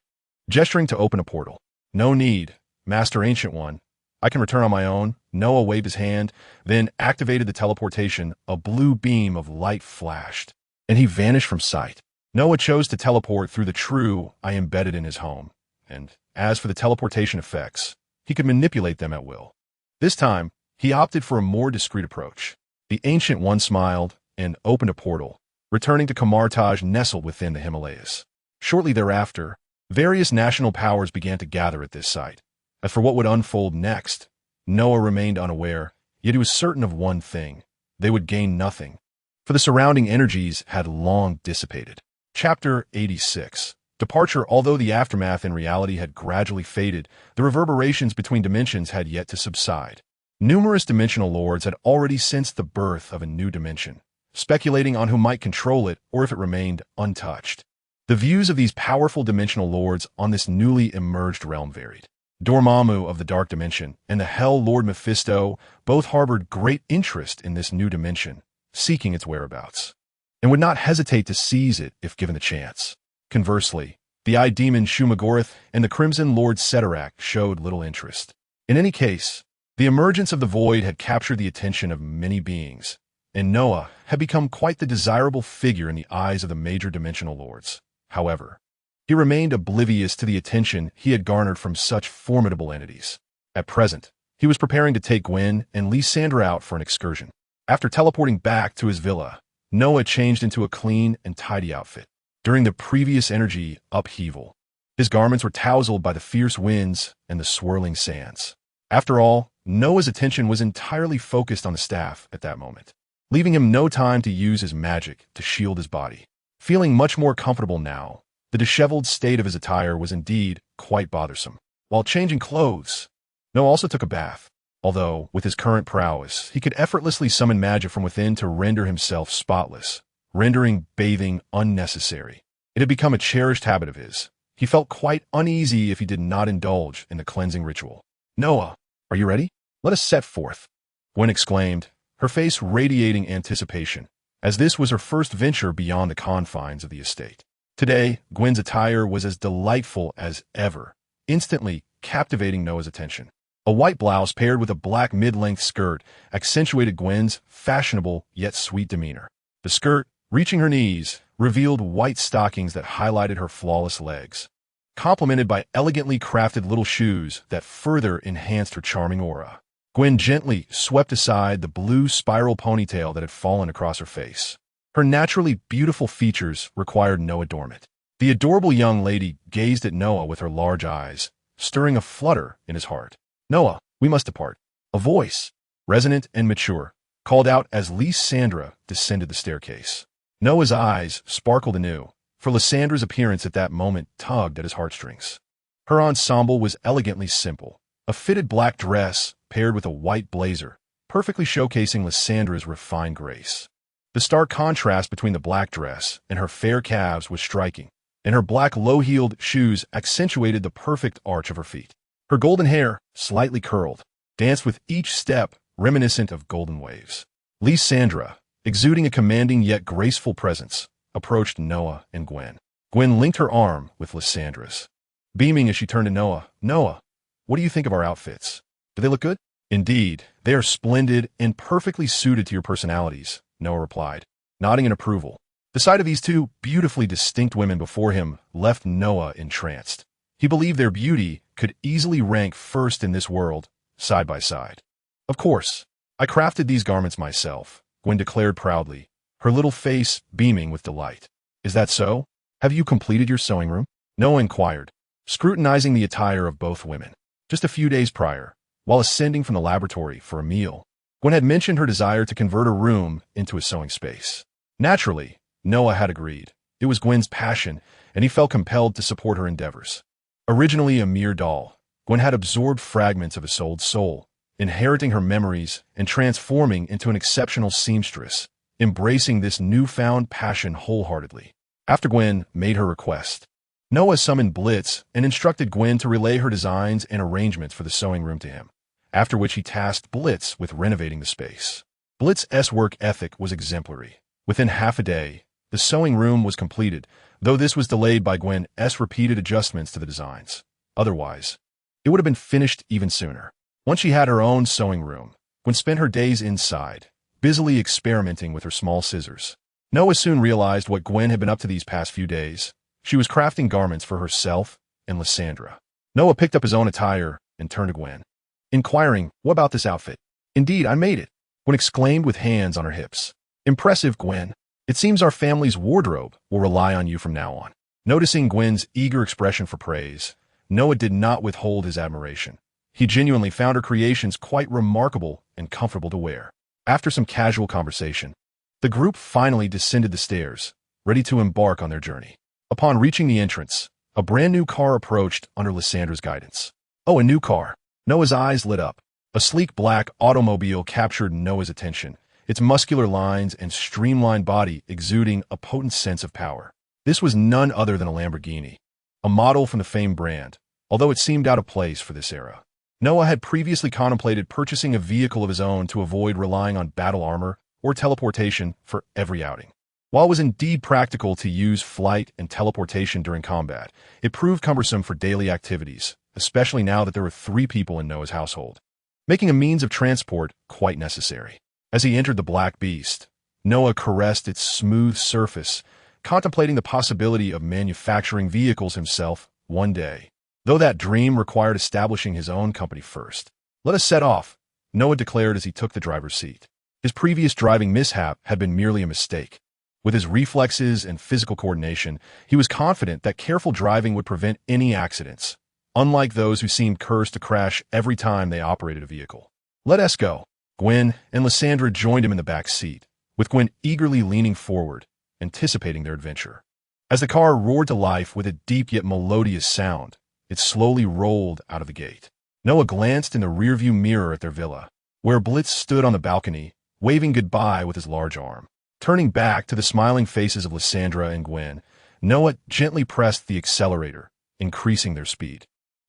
gesturing to open a portal. No need, Master Ancient One. I can return on my own. Noah waved his hand, then activated the teleportation. A blue beam of light flashed, and he vanished from sight. Noah chose to teleport through the true I embedded in his home, and as for the teleportation effects, he could manipulate them at will. This time, he opted for a more discreet approach. The Ancient One smiled and opened a portal, returning to Kamartaj nestled within the Himalayas. Shortly thereafter, various national powers began to gather at this site. As for what would unfold next, Noah remained unaware, yet he was certain of one thing: they would gain nothing, for the surrounding energies had long dissipated. Chapter 86. Departure. Although the aftermath in reality had gradually faded, the reverberations between dimensions had yet to subside. Numerous dimensional lords had already sensed the birth of a new dimension, speculating on who might control it or if it remained untouched. The views of these powerful dimensional lords on this newly emerged realm varied. Dormammu of the Dark Dimension and the Hell Lord Mephisto both harbored great interest in this new dimension, seeking its whereabouts, and would not hesitate to seize it if given the chance. Conversely, the Eye Demon Shumagorath and the Crimson Lord Setarak showed little interest. In any case, the emergence of the Void had captured the attention of many beings, and Noah had become quite the desirable figure in the eyes of the major dimensional lords. However, he remained oblivious to the attention he had garnered from such formidable entities. At present, he was preparing to take Gwen and Lysandra out for an excursion. After teleporting back to his villa, Noah changed into a clean and tidy outfit. During the previous energy upheaval, his garments were tousled by the fierce winds and the swirling sands. After all, Noah's attention was entirely focused on the staff at that moment, leaving him no time to use his magic to shield his body. Feeling much more comfortable now, the disheveled state of his attire was indeed quite bothersome. While changing clothes, Noah also took a bath. Although, with his current prowess, he could effortlessly summon magic from within to render himself spotless, rendering bathing unnecessary. It had become a cherished habit of his. He felt quite uneasy if he did not indulge in the cleansing ritual. "Noah, are you ready? Let us set forth," Gwen exclaimed, her face radiating anticipation, as this was her first venture beyond the confines of the estate. Today, Gwen's attire was as delightful as ever, instantly captivating Noah's attention. A white blouse paired with a black mid-length skirt accentuated Gwen's fashionable yet sweet demeanor. The skirt, reaching her knees, revealed white stockings that highlighted her flawless legs, complemented by elegantly crafted little shoes that further enhanced her charming aura. Gwen gently swept aside the blue spiral ponytail that had fallen across her face. Her naturally beautiful features required no adornment. The adorable young lady gazed at Noah with her large eyes, stirring a flutter in his heart. "Noah, we must depart." A voice, resonant and mature, called out as Lysandra descended the staircase. Noah's eyes sparkled anew, for Lysandra's appearance at that moment tugged at his heartstrings. Her ensemble was elegantly simple, a fitted black dress paired with a white blazer, perfectly showcasing Lysandra's refined grace. The stark contrast between the black dress and her fair calves was striking, and her black low-heeled shoes accentuated the perfect arch of her feet. Her golden hair, slightly curled, danced with each step reminiscent of golden waves. Lysandra, exuding a commanding yet graceful presence, approached Noah and Gwen. Gwen linked her arm with Lysandra's, beaming as she turned to Noah. "Noah, what do you think of our outfits? Do they look good?" "Indeed, they are splendid and perfectly suited to your personalities," Noah replied, nodding in approval. The sight of these two beautifully distinct women before him left Noah entranced. He believed their beauty could easily rank first in this world, side by side. "Of course, I crafted these garments myself," Gwen declared proudly, her little face beaming with delight. "Is that so? Have you completed your sewing room?" Noah inquired, scrutinizing the attire of both women. Just a few days prior, while ascending from the laboratory for a meal, Gwen had mentioned her desire to convert a room into a sewing space. Naturally, Noah had agreed. It was Gwen's passion, and he felt compelled to support her endeavors. Originally a mere doll, Gwen had absorbed fragments of his old soul, inheriting her memories and transforming into an exceptional seamstress, embracing this newfound passion wholeheartedly. After Gwen made her request, Noah summoned Blitz and instructed Gwen to relay her designs and arrangements for the sewing room to him, after which he tasked Blitz with renovating the space. Blitz's work ethic was exemplary. Within half a day, the sewing room was completed, though this was delayed by Gwen's repeated adjustments to the designs. Otherwise, it would have been finished even sooner. Once she had her own sewing room, Gwen spent her days inside, busily experimenting with her small scissors. Noah soon realized what Gwen had been up to these past few days. She was crafting garments for herself and Lysandra. Noah picked up his own attire and turned to Gwen, inquiring, "What about this outfit?" "Indeed, I made it," Gwen exclaimed with hands on her hips. "Impressive, Gwen. It seems our family's wardrobe will rely on you from now on." Noticing Gwen's eager expression for praise, Noah did not withhold his admiration. He genuinely found her creations quite remarkable and comfortable to wear. After some casual conversation, the group finally descended the stairs, ready to embark on their journey. Upon reaching the entrance, a brand new car approached under Lysandra's guidance. "Oh, a new car." Noah's eyes lit up. A sleek black automobile captured Noah's attention, its muscular lines and streamlined body exuding a potent sense of power. This was none other than a Lamborghini, a model from the famed brand, although it seemed out of place for this era. Noah had previously contemplated purchasing a vehicle of his own to avoid relying on battle armor or teleportation for every outing. While it was indeed practical to use flight and teleportation during combat, it proved cumbersome for daily activities, especially now that there were 3 people in Noah's household, making a means of transport quite necessary. As he entered the black beast, Noah caressed its smooth surface, contemplating the possibility of manufacturing vehicles himself one day, though that dream required establishing his own company first. "Let us set off," Noah declared as he took the driver's seat. His previous driving mishap had been merely a mistake. With his reflexes and physical coordination, he was confident that careful driving would prevent any accidents, unlike those who seemed cursed to crash every time they operated a vehicle. "Let us go." Gwen and Lysandra joined him in the back seat, with Gwen eagerly leaning forward, anticipating their adventure. As the car roared to life with a deep yet melodious sound, it slowly rolled out of the gate. Noah glanced in the rearview mirror at their villa, where Blitz stood on the balcony, waving goodbye with his large arm. Turning back to the smiling faces of Lysandra and Gwen, Noah gently pressed the accelerator, increasing their speed.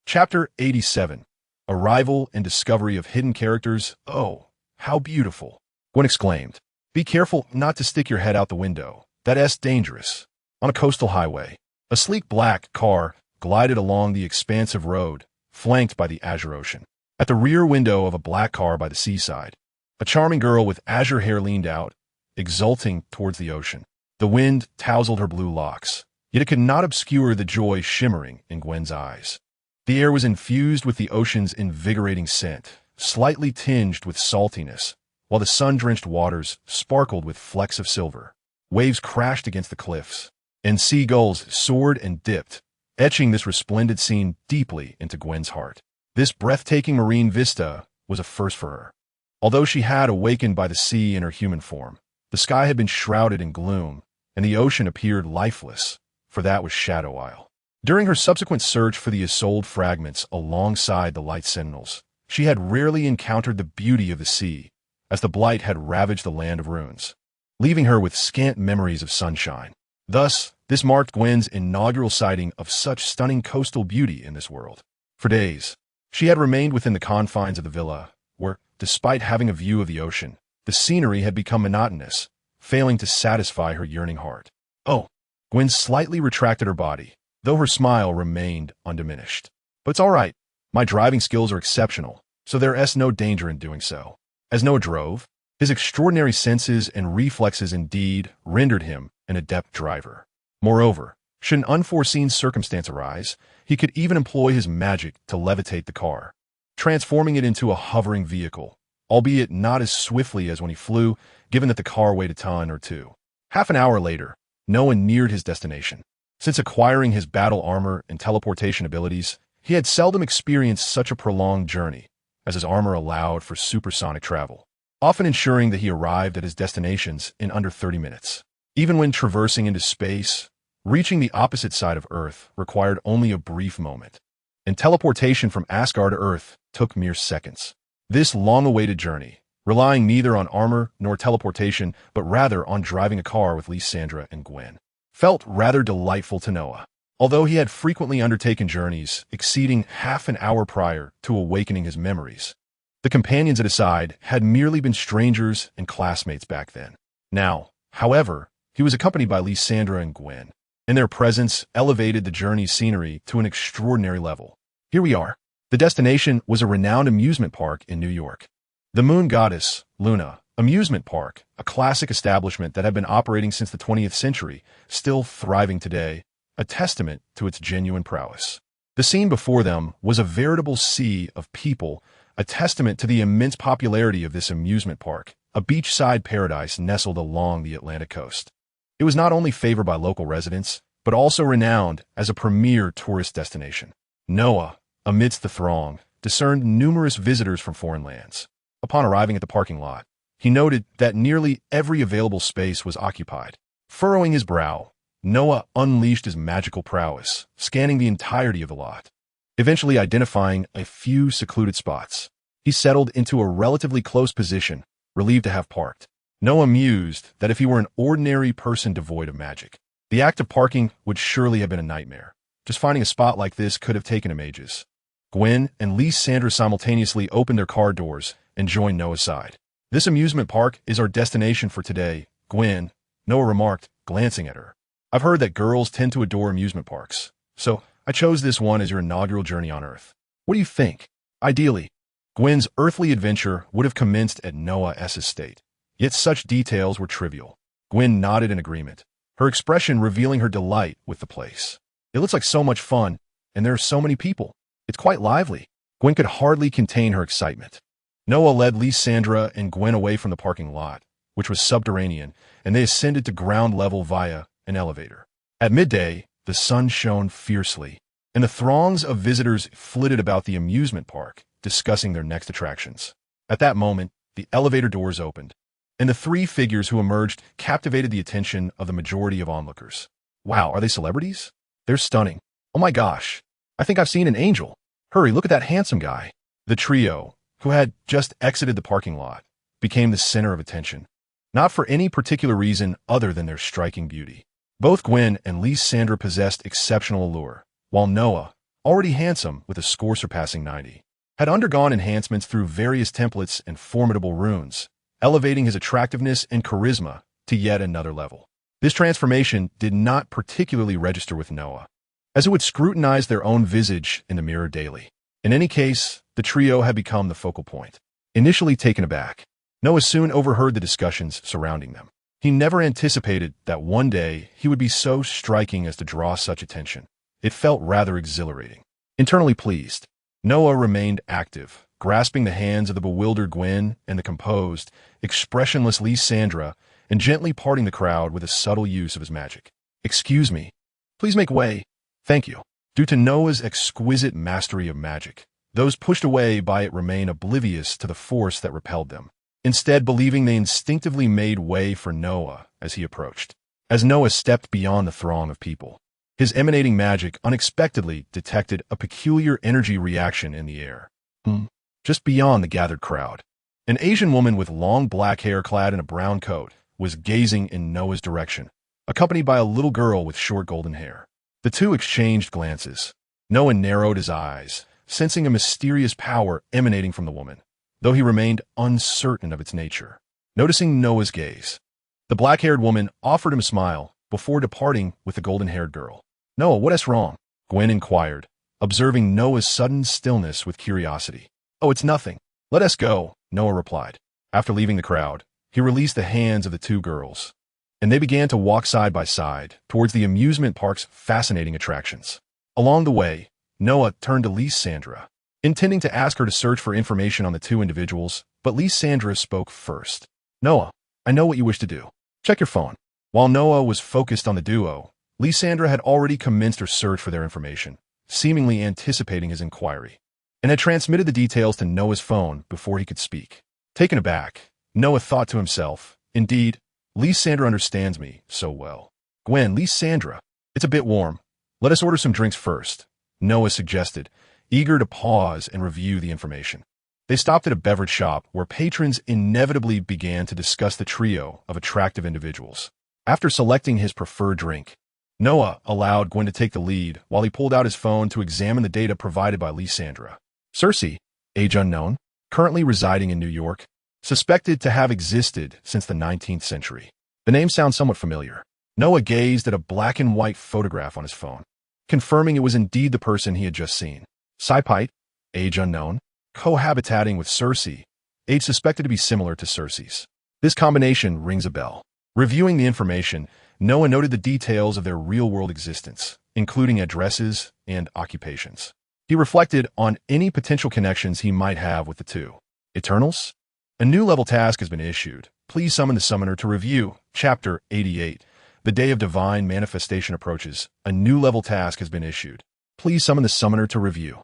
Chapter 87. Arrival and Discovery of Hidden Characters. "Oh, how beautiful," Gwen exclaimed. "Be careful not to stick your head out the window. That's dangerous." On a coastal highway, a sleek black car glided along the expansive road, flanked by the azure ocean. At the rear window of a black car by the seaside, a charming girl with azure hair leaned out, exulting towards the ocean. The wind tousled her blue locks, yet it could not obscure the joy shimmering in Gwen's eyes. The air was infused with the ocean's invigorating scent, slightly tinged with saltiness, while the sun-drenched waters sparkled with flecks of silver. Waves crashed against the cliffs, and seagulls soared and dipped, etching this resplendent scene deeply into Gwen's heart. This breathtaking marine vista was a first for her. Although she had awakened by the sea in her human form, the sky had been shrouded in gloom, and the ocean appeared lifeless, for that was Shadow Isle. During her subsequent search for the Isolde fragments alongside the Light Sentinels, she had rarely encountered the beauty of the sea, as the blight had ravaged the land of runes, leaving her with scant memories of sunshine. Thus, this marked Gwen's inaugural sighting of such stunning coastal beauty in this world. For days, she had remained within the confines of the villa, where, despite having a view of the ocean, the scenery had become monotonous, failing to satisfy her yearning heart. "Oh," Gwen slightly retracted her body, though her smile remained undiminished. "But it's all right. My driving skills are exceptional, so there's no danger in doing so." As Noah drove, his extraordinary senses and reflexes indeed rendered him an adept driver. Moreover, should an unforeseen circumstance arise, he could even employ his magic to levitate the car, transforming it into a hovering vehicle, albeit not as swiftly as when he flew, given that the car weighed a ton or 2. Half an hour later, Noah neared his destination. Since acquiring his battle armor and teleportation abilities, he had seldom experienced such a prolonged journey, as his armor allowed for supersonic travel, often ensuring that he arrived at his destinations in under 30 minutes. Even when traversing into space, reaching the opposite side of Earth required only a brief moment, and teleportation from Asgard to Earth took mere seconds. This long-awaited journey, relying neither on armor nor teleportation, but rather on driving a car with Lysandra and Gwen, felt rather delightful to Noah. Although he had frequently undertaken journeys exceeding half an hour prior to awakening his memories, the companions at his side had merely been strangers and classmates back then. Now, however, he was accompanied by Lysandra and Gwen, and their presence elevated the journey's scenery to an extraordinary level. Here we are. The destination was a renowned amusement park in New York. The moon goddess, Luna, Amusement park, a classic establishment that had been operating since the 20th century, still thriving today, a testament to its genuine prowess. The scene before them was a veritable sea of people, a testament to the immense popularity of this amusement park, a beachside paradise nestled along the Atlantic coast. It was not only favored by local residents, but also renowned as a premier tourist destination. Noah, amidst the throng, discerned numerous visitors from foreign lands. Upon arriving at the parking lot, he noted that nearly every available space was occupied. Furrowing his brow, Noah unleashed his magical prowess, scanning the entirety of the lot. Eventually identifying a few secluded spots, he settled into a relatively close position, relieved to have parked. Noah mused that if he were an ordinary person devoid of magic, the act of parking would surely have been a nightmare. Just finding a spot like this could have taken him ages. Gwen and Lysandra simultaneously opened their car doors and joined Noah's side. "This amusement park is our destination for today, Gwen," Noah remarked, glancing at her. "I've heard that girls tend to adore amusement parks, so I chose this one as your inaugural journey on Earth. What do you think?" Ideally, Gwen's earthly adventure would have commenced at Noah's estate, yet such details were trivial. Gwen nodded in agreement, her expression revealing her delight with the place. "It looks like so much fun, and there are so many people. It's quite lively." Gwen could hardly contain her excitement. Noah led Lysandra and Gwen away from the parking lot, which was subterranean, and they ascended to ground level via an elevator. At midday, the sun shone fiercely, and the throngs of visitors flitted about the amusement park, discussing their next attractions. At that moment, the elevator doors opened, and the three figures who emerged captivated the attention of the majority of onlookers. "Wow, are they celebrities? They're stunning. Oh my gosh, I think I've seen an angel. Hurry, look at that handsome guy." The trio, who had just exited the parking lot, became the center of attention, not for any particular reason other than their striking beauty. Both Gwen and Lysandra possessed exceptional allure, while Noah, already handsome with a score surpassing 90, had undergone enhancements through various templates and formidable runes, elevating his attractiveness and charisma to yet another level. This transformation did not particularly register with Noah, as it would scrutinize their own visage in the mirror daily. In any case, the trio had become the focal point. Initially taken aback, Noah soon overheard the discussions surrounding them. He never anticipated that one day he would be so striking as to draw such attention. It felt rather exhilarating. Internally pleased, Noah remained active, grasping the hands of the bewildered Gwen and the composed, expressionless Lysandra, and gently parting the crowd with a subtle use of his magic. "Excuse me. Please make way. Thank you." Due to Noah's exquisite mastery of magic, those pushed away by it remain oblivious to the force that repelled them, instead believing they instinctively made way for Noah as he approached. As Noah stepped beyond the throng of people, his emanating magic unexpectedly detected a peculiar energy reaction in the air. Just beyond the gathered crowd, an Asian woman with long black hair clad in a brown coat was gazing in Noah's direction, accompanied by a little girl with short golden hair. The two exchanged glances. Noah narrowed his eyes, sensing a mysterious power emanating from the woman, though he remained uncertain of its nature. Noticing Noah's gaze, the black-haired woman offered him a smile before departing with the golden-haired girl. "Noah, what is wrong?" Gwen inquired, observing Noah's sudden stillness with curiosity. "Oh, it's nothing. Let us go," Noah replied. After leaving the crowd, he released the hands of the two girls, and they began to walk side by side towards the amusement park's fascinating attractions. Along the way, Noah turned to Lysandra, intending to ask her to search for information on the two individuals, but Lysandra spoke first. "Noah, I know what you wish to do. Check your phone." While Noah was focused on the duo, Lysandra had already commenced her search for their information, seemingly anticipating his inquiry, and had transmitted the details to Noah's phone before he could speak. Taken aback, Noah thought to himself, "Indeed, Lysandra understands me so well." "Gwen, Lysandra, it's a bit warm. Let us order some drinks first," Noah suggested, eager to pause and review the information. They stopped at a beverage shop where patrons inevitably began to discuss the trio of attractive individuals. After selecting his preferred drink, Noah allowed Gwen to take the lead while he pulled out his phone to examine the data provided by Lysandra. Cersei, age unknown, currently residing in New York, suspected to have existed since the 19th century. The name sounds somewhat familiar. Noah gazed at a black and white photograph on his phone, confirming it was indeed the person he had just seen. Saipite, age unknown, cohabitating with Cersei, age suspected to be similar to Cersei's. This combination rings a bell. Reviewing the information, Noah noted the details of their real-world existence, including addresses and occupations. He reflected on any potential connections he might have with the two. Eternals? A new level task has been issued. Please summon the summoner to review. Chapter 88. The day of divine manifestation approaches. A new level task has been issued. Please summon the summoner to review.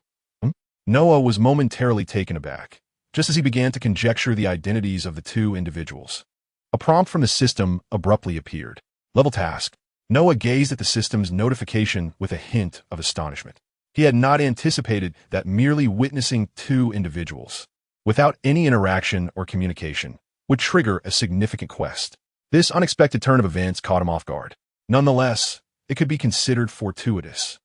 Noah was momentarily taken aback, just as he began to conjecture the identities of the two individuals. A prompt from the system abruptly appeared. Level task. Noah gazed at the system's notification with a hint of astonishment. He had not anticipated that merely witnessing two individuals, without any interaction or communication, would trigger a significant quest. This unexpected turn of events caught him off guard. Nonetheless, it could be considered fortuitous.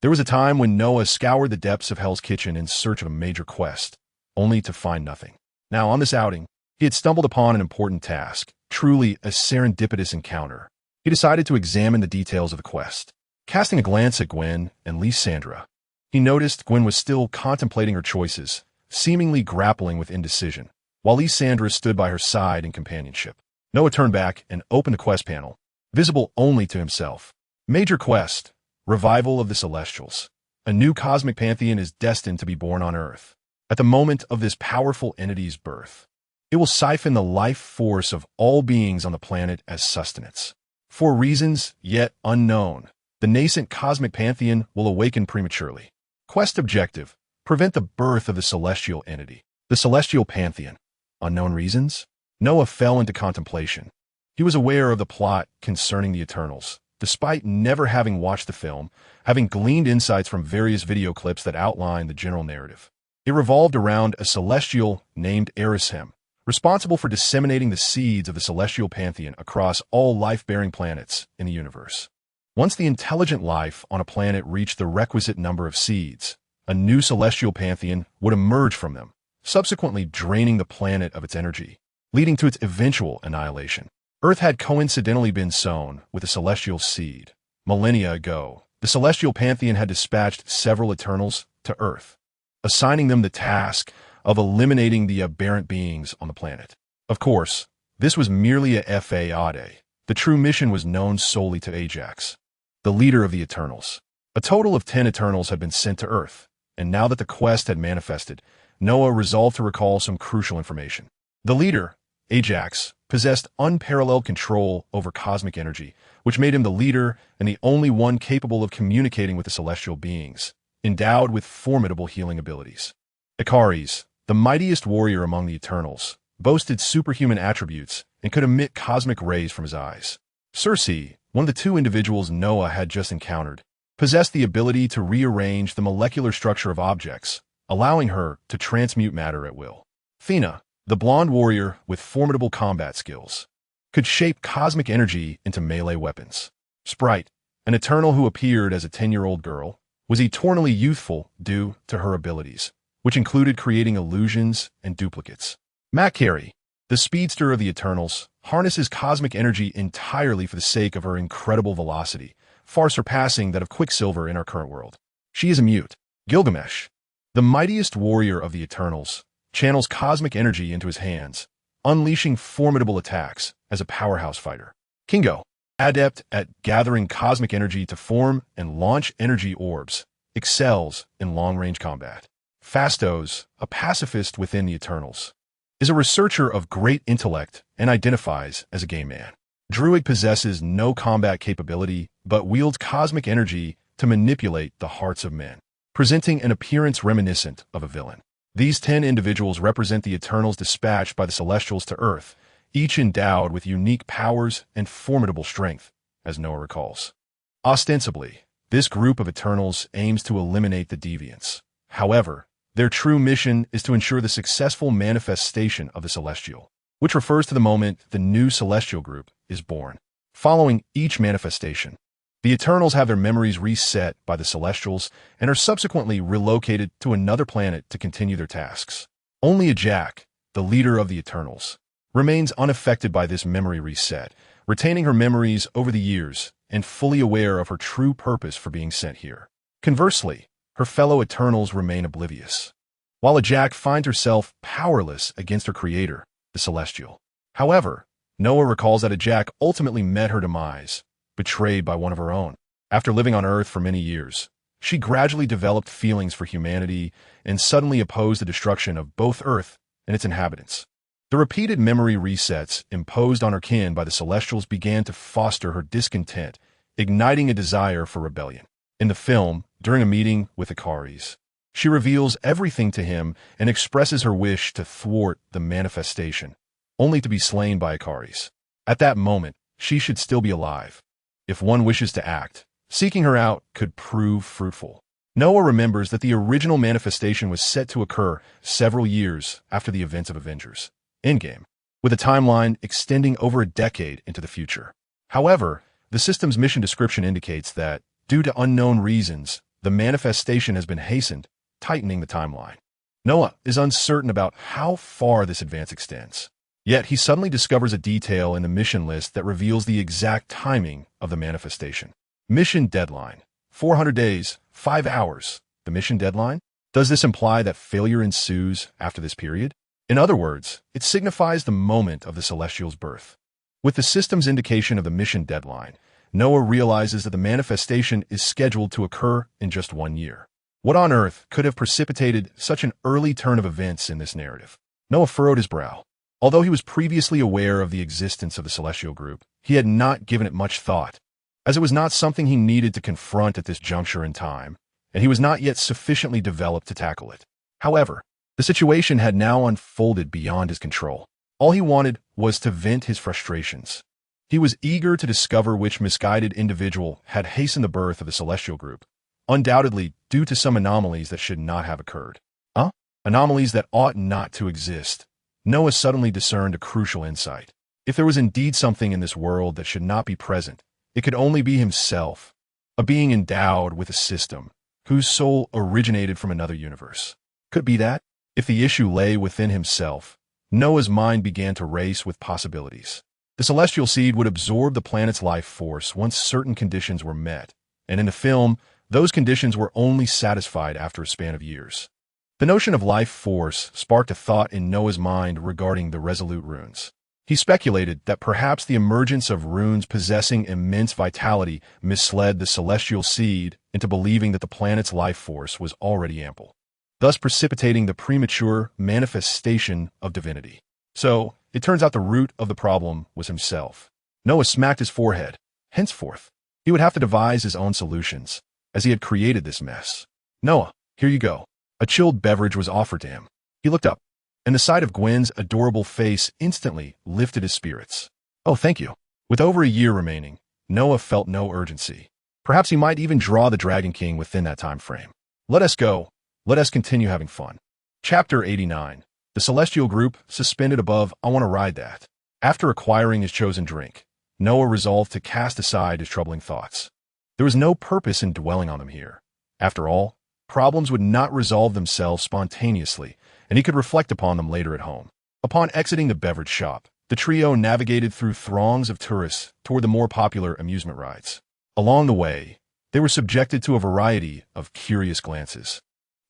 There was a time when Noah scoured the depths of Hell's Kitchen in search of a major quest, only to find nothing. Now, on this outing, he had stumbled upon an important task, truly a serendipitous encounter. He decided to examine the details of the quest. Casting a glance at Gwen and Lysandra, he noticed Gwen was still contemplating her choices, seemingly grappling with indecision, while Lysandra stood by her side in companionship. Noah turned back and opened the quest panel, visible only to himself. Major quest, revival of the Celestials. A new cosmic pantheon is destined to be born on Earth. At the moment of this powerful entity's birth, it will siphon the life force of all beings on the planet as sustenance. For reasons yet unknown, the nascent cosmic pantheon will awaken prematurely. Quest objective: prevent the birth of the celestial entity. The celestial pantheon. Unknown reasons? Noah fell into contemplation. He was aware of the plot concerning the Eternals, despite never having watched the film, having gleaned insights from various video clips that outline the general narrative. It revolved around a celestial named Erishem, responsible for disseminating the seeds of the celestial pantheon across all life-bearing planets in the universe. Once the intelligent life on a planet reached the requisite number of seeds, a new celestial pantheon would emerge from them, subsequently draining the planet of its energy, leading to its eventual annihilation. Earth had coincidentally been sown with a celestial seed. Millennia ago, the celestial pantheon had dispatched several Eternals to Earth, assigning them the task of eliminating the aberrant beings on the planet. Of course, this was merely a FAAD. The true mission was known solely to Ajax, the leader of the Eternals. A total of 10 Eternals had been sent to Earth, and now that the quest had manifested, Noah resolved to recall some crucial information. The leader, Ajax, possessed unparalleled control over cosmic energy, which made him the leader and the only one capable of communicating with the celestial beings, endowed with formidable healing abilities. Ikaris, the mightiest warrior among the Eternals, boasted superhuman attributes and could emit cosmic rays from his eyes. Circe, one of the two individuals Noah had just encountered, possessed the ability to rearrange the molecular structure of objects, allowing her to transmute matter at will. Athena, the blonde warrior with formidable combat skills, could shape cosmic energy into melee weapons. Sprite, an Eternal who appeared as a 10-year-old girl, was eternally youthful due to her abilities, which included creating illusions and duplicates. Makari, the speedster of the Eternals, harnesses cosmic energy entirely for the sake of her incredible velocity, far surpassing that of Quicksilver in our current world. She is a mute. Gilgamesh, the mightiest warrior of the Eternals, channels cosmic energy into his hands, unleashing formidable attacks as a powerhouse fighter. Kingo, adept at gathering cosmic energy to form and launch energy orbs, excels in long-range combat. Phastos, a pacifist within the Eternals, is a researcher of great intellect and identifies as a game man. Druid possesses no combat capability, but wields cosmic energy to manipulate the hearts of men, presenting an appearance reminiscent of a villain. These 10 individuals represent the Eternals dispatched by the Celestials to Earth, each endowed with unique powers and formidable strength, as Noah recalls. Ostensibly, this group of Eternals aims to eliminate the deviants. However, their true mission is to ensure the successful manifestation of the Celestial, which refers to the moment the new Celestial group is born. Following each manifestation, the Eternals have their memories reset by the Celestials and are subsequently relocated to another planet to continue their tasks. Only Ajak, the leader of the Eternals, remains unaffected by this memory reset, retaining her memories over the years and fully aware of her true purpose for being sent here. Conversely, her fellow Eternals remain oblivious, while Ajak finds herself powerless against her creator, the Celestial. However, Noah recalls that a Jack ultimately met her demise, betrayed by one of her own. After living on Earth for many years, she gradually developed feelings for humanity and suddenly opposed the destruction of both Earth and its inhabitants. The repeated memory resets imposed on her kin by the Celestials began to foster her discontent, igniting a desire for rebellion. In the film, during a meeting with Icaris, she reveals everything to him and expresses her wish to thwart the manifestation, only to be slain by Icaris. At that moment, she should still be alive. If one wishes to act, seeking her out could prove fruitful. Noah remembers that the original manifestation was set to occur several years after the events of Avengers Endgame, with a timeline extending over a decade into the future. However, the system's mission description indicates that, due to unknown reasons, the manifestation has been hastened, tightening the timeline. Noah is uncertain about how far this advance extends. Yet he suddenly discovers a detail in the mission list that reveals the exact timing of the manifestation. Mission deadline: 400 days, 5 hours. The mission deadline? Does this imply that failure ensues after this period? In other words, it signifies the moment of the Celestial's birth. With the system's indication of the mission deadline, Noah realizes that the manifestation is scheduled to occur in just 1 year. What on earth could have precipitated such an early turn of events in this narrative? Noah furrowed his brow. Although he was previously aware of the existence of the Celestial Group, he had not given it much thought, as it was not something he needed to confront at this juncture in time, and he was not yet sufficiently developed to tackle it. However, the situation had now unfolded beyond his control. All he wanted was to vent his frustrations. He was eager to discover which misguided individual had hastened the birth of the Celestial Group, undoubtedly due to some anomalies that should not have occurred. Anomalies that ought not to exist. Noah suddenly discerned a crucial insight. If there was indeed something in this world that should not be present, it could only be himself, a being endowed with a system, whose soul originated from another universe. Could it be that? If the issue lay within himself, Noah's mind began to race with possibilities. The celestial seed would absorb the planet's life force once certain conditions were met, and in the film, those conditions were only satisfied after a span of years. The notion of life force sparked a thought in Noah's mind regarding the Resolute runes. He speculated that perhaps the emergence of runes possessing immense vitality misled the celestial seed into believing that the planet's life force was already ample, thus precipitating the premature manifestation of divinity. So, it turns out the root of the problem was himself. Noah smacked his forehead. Henceforth, he would have to devise his own solutions, as he had created this mess. Noah, here you go. A chilled beverage was offered to him. He looked up, and the sight of Gwen's adorable face instantly lifted his spirits. Oh, thank you. With over a year remaining, Noah felt no urgency. Perhaps he might even draw the Dragon King within that time frame. Let us go. Let us continue having fun. Chapter 89. The Celestial Group, suspended above, I want to ride that. After acquiring his chosen drink, Noah resolved to cast aside his troubling thoughts. There was no purpose in dwelling on them here. After all, problems would not resolve themselves spontaneously, and he could reflect upon them later at home. Upon exiting the beverage shop, the trio navigated through throngs of tourists toward the more popular amusement rides. Along the way, they were subjected to a variety of curious glances,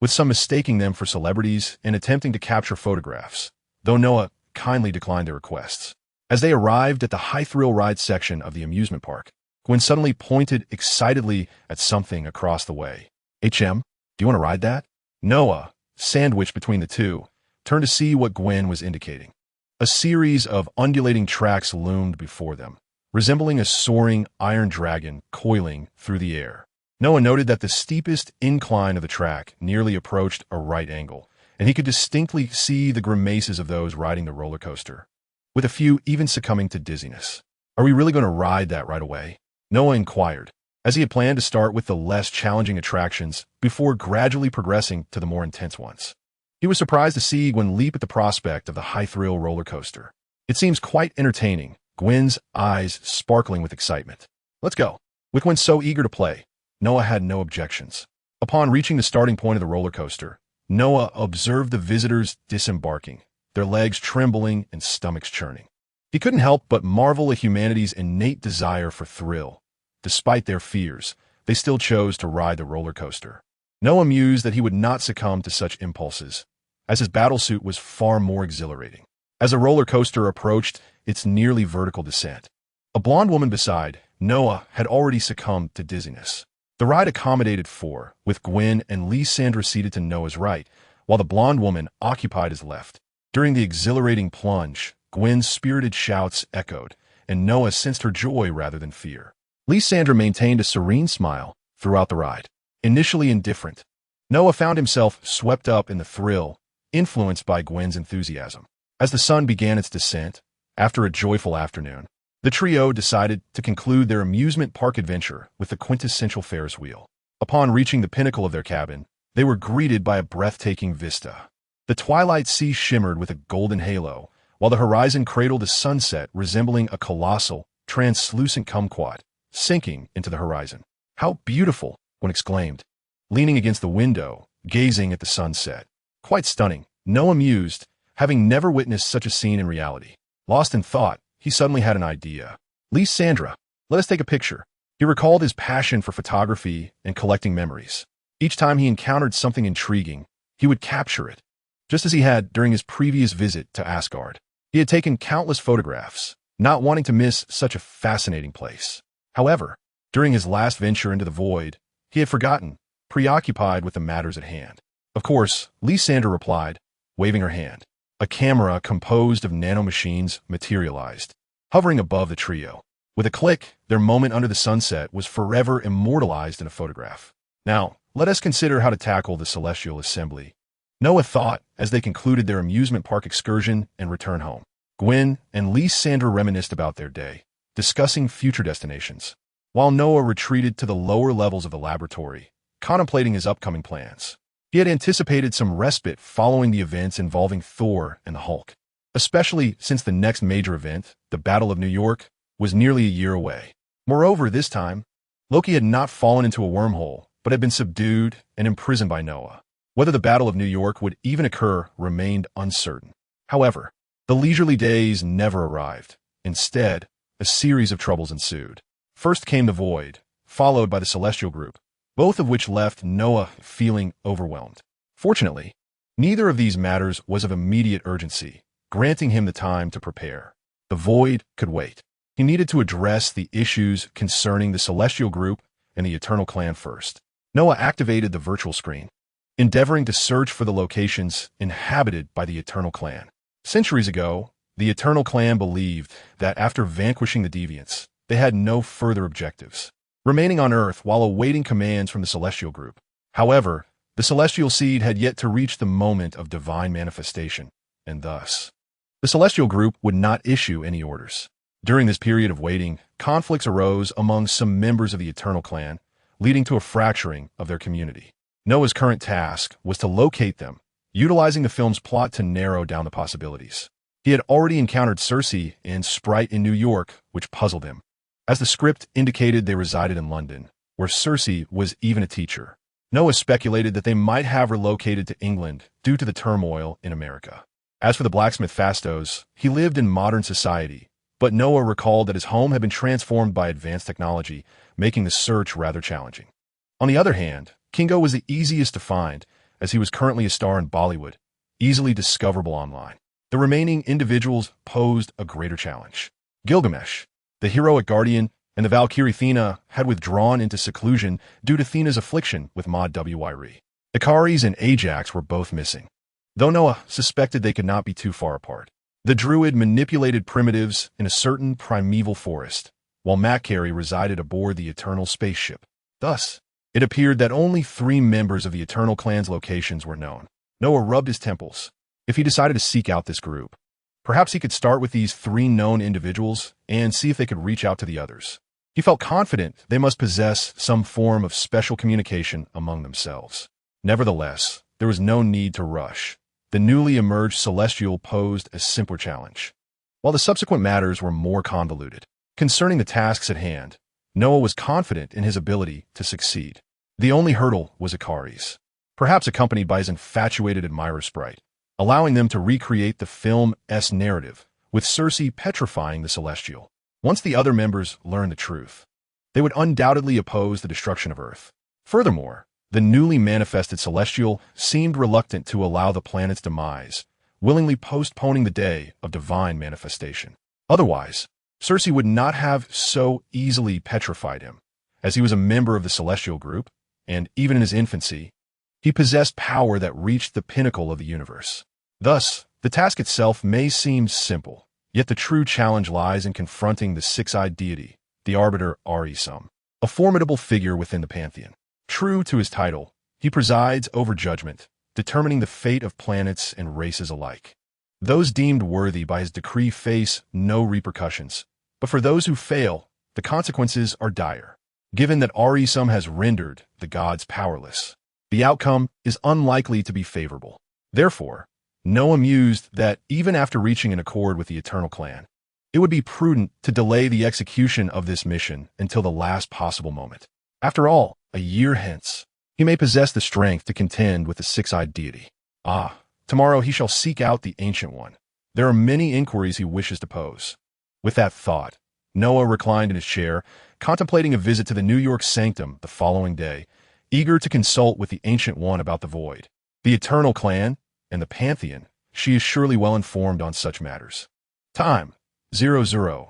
with some mistaking them for celebrities and attempting to capture photographs, though Noah kindly declined their requests. As they arrived at the high-thrill ride section of the amusement park, Gwen suddenly pointed excitedly at something across the way. HM, do you want to ride that? Noah, sandwiched between the two, turned to see what Gwen was indicating. A series of undulating tracks loomed before them, resembling a soaring iron dragon coiling through the air. Noah noted that the steepest incline of the track nearly approached a right angle, and he could distinctly see the grimaces of those riding the roller coaster, with a few even succumbing to dizziness. Are we really going to ride that right away? Noah inquired, as he had planned to start with the less challenging attractions before gradually progressing to the more intense ones. He was surprised to see Gwen leap at the prospect of the high-thrill roller coaster. It seems quite entertaining, Gwen's eyes sparkling with excitement. Let's go. With Gwen so eager to play, Noah had no objections. Upon reaching the starting point of the roller coaster, Noah observed the visitors disembarking, their legs trembling and stomachs churning. He couldn't help but marvel at humanity's innate desire for thrill. Despite their fears, they still chose to ride the roller coaster. Noah mused that he would not succumb to such impulses, as his battlesuit was far more exhilarating. As the roller coaster approached its nearly vertical descent. A blonde woman beside Noah had already succumbed to dizziness. The ride accommodated four, with Gwen and Lysandra seated to Noah's right, while the blonde woman occupied his left. During the exhilarating plunge, Gwen's spirited shouts echoed, and Noah sensed her joy rather than fear. Lysandra maintained a serene smile throughout the ride. Initially indifferent, Noah found himself swept up in the thrill, influenced by Gwen's enthusiasm. As the sun began its descent, after a joyful afternoon, the trio decided to conclude their amusement park adventure with the quintessential Ferris wheel. Upon reaching the pinnacle of their cabin, they were greeted by a breathtaking vista. The twilight sea shimmered with a golden halo, while the horizon cradled a sunset resembling a colossal, translucent kumquat, sinking into the horizon. "How beautiful!" one exclaimed, leaning against the window, gazing at the sunset. "Quite stunning," Noah mused, having never witnessed such a scene in reality. Lost in thought, he suddenly had an idea. "Lysandra, let us take a picture." He recalled his passion for photography and collecting memories. Each time he encountered something intriguing, he would capture it, just as he had during his previous visit to Asgard. He had taken countless photographs, not wanting to miss such a fascinating place. However, during his last venture into the void, he had forgotten, preoccupied with the matters at hand. "Of course," Lysandra replied, waving her hand. A camera composed of nanomachines materialized, hovering above the trio. With a click, their moment under the sunset was forever immortalized in a photograph. "Now, let us consider how to tackle the celestial assembly," Noah thought as they concluded their amusement park excursion and return home. Gwen and Lysandra reminisced about their day, discussing future destinations, while Noah retreated to the lower levels of the laboratory, contemplating his upcoming plans. He had anticipated some respite following the events involving Thor and the Hulk, especially since the next major event, the Battle of New York, was nearly a year away. Moreover, this time, Loki had not fallen into a wormhole, but had been subdued and imprisoned by Noah. Whether the Battle of New York would even occur remained uncertain. However, the leisurely days never arrived. Instead, a series of troubles ensued. First came the Void, followed by the Celestial Group, both of which left Noah feeling overwhelmed. Fortunately, neither of these matters was of immediate urgency, granting him the time to prepare. The Void could wait. He needed to address the issues concerning the Celestial Group and the Eternal Clan first. Noah activated the virtual screen, endeavoring to search for the locations inhabited by the Eternal Clan. Centuries ago, the Eternal Clan believed that after vanquishing the Deviants, they had no further objectives, remaining on Earth while awaiting commands from the Celestial Group. However, the Celestial Seed had yet to reach the moment of divine manifestation, and thus, the Celestial Group would not issue any orders. During this period of waiting, conflicts arose among some members of the Eternal Clan, leading to a fracturing of their community. Noah's current task was to locate them, utilizing the film's plot to narrow down the possibilities. He had already encountered Cersei and Sprite in New York, which puzzled him, as the script indicated they resided in London, where Cersei was even a teacher. Noah speculated that they might have relocated to England due to the turmoil in America. As for the blacksmith Fastos, he lived in modern society, but Noah recalled that his home had been transformed by advanced technology, making the search rather challenging. On the other hand, Kingo was the easiest to find, as he was currently a star in Bollywood, easily discoverable online. The remaining individuals posed a greater challenge. Gilgamesh, the heroic guardian, and the Valkyrie Thena had withdrawn into seclusion due to Thena's affliction with Mod Wyre. Icaris and Ajax were both missing, though Noah suspected they could not be too far apart. The druid manipulated primitives in a certain primeval forest, while Makari resided aboard the Eternal spaceship. Thus, it appeared that only 3 members of the Eternal Clan's locations were known. Noah rubbed his temples. If he decided to seek out this group, perhaps he could start with these 3 known individuals and see if they could reach out to the others. He felt confident they must possess some form of special communication among themselves. Nevertheless, there was no need to rush. The newly emerged Celestial posed a simpler challenge, while the subsequent matters were more convoluted. Concerning the tasks at hand, Noah was confident in his ability to succeed. The only hurdle was Icaris, perhaps accompanied by his infatuated admirer Sprite, allowing them to recreate the film's narrative, with Cersei petrifying the Celestial. Once the other members learned the truth, they would undoubtedly oppose the destruction of Earth. Furthermore, the newly manifested Celestial seemed reluctant to allow the planet's demise, willingly postponing the day of divine manifestation. Otherwise, Cersei would not have so easily petrified him, as he was a member of the Celestial Group, and even in his infancy, he possessed power that reached the pinnacle of the universe. Thus, the task itself may seem simple, yet the true challenge lies in confronting the six-eyed deity, the arbiter Aurelion Sol, a formidable figure within the pantheon. True to his title, he presides over judgment, determining the fate of planets and races alike. Those deemed worthy by his decree face no repercussions, but for those who fail, the consequences are dire. Given that Aurelion Sol has rendered the gods powerless, the outcome is unlikely to be favorable. Therefore, Noah mused that even after reaching an accord with the Eternal Clan, it would be prudent to delay the execution of this mission until the last possible moment. After all, a year hence, he may possess the strength to contend with the six-eyed deity. Tomorrow he shall seek out the Ancient One. There are many inquiries he wishes to pose. With that thought, Noah reclined in his chair, contemplating a visit to the New York Sanctum the following day, eager to consult with the Ancient One about the Void, the Eternal Clan, and the Pantheon. She is surely well informed on such matters. Time, 0000.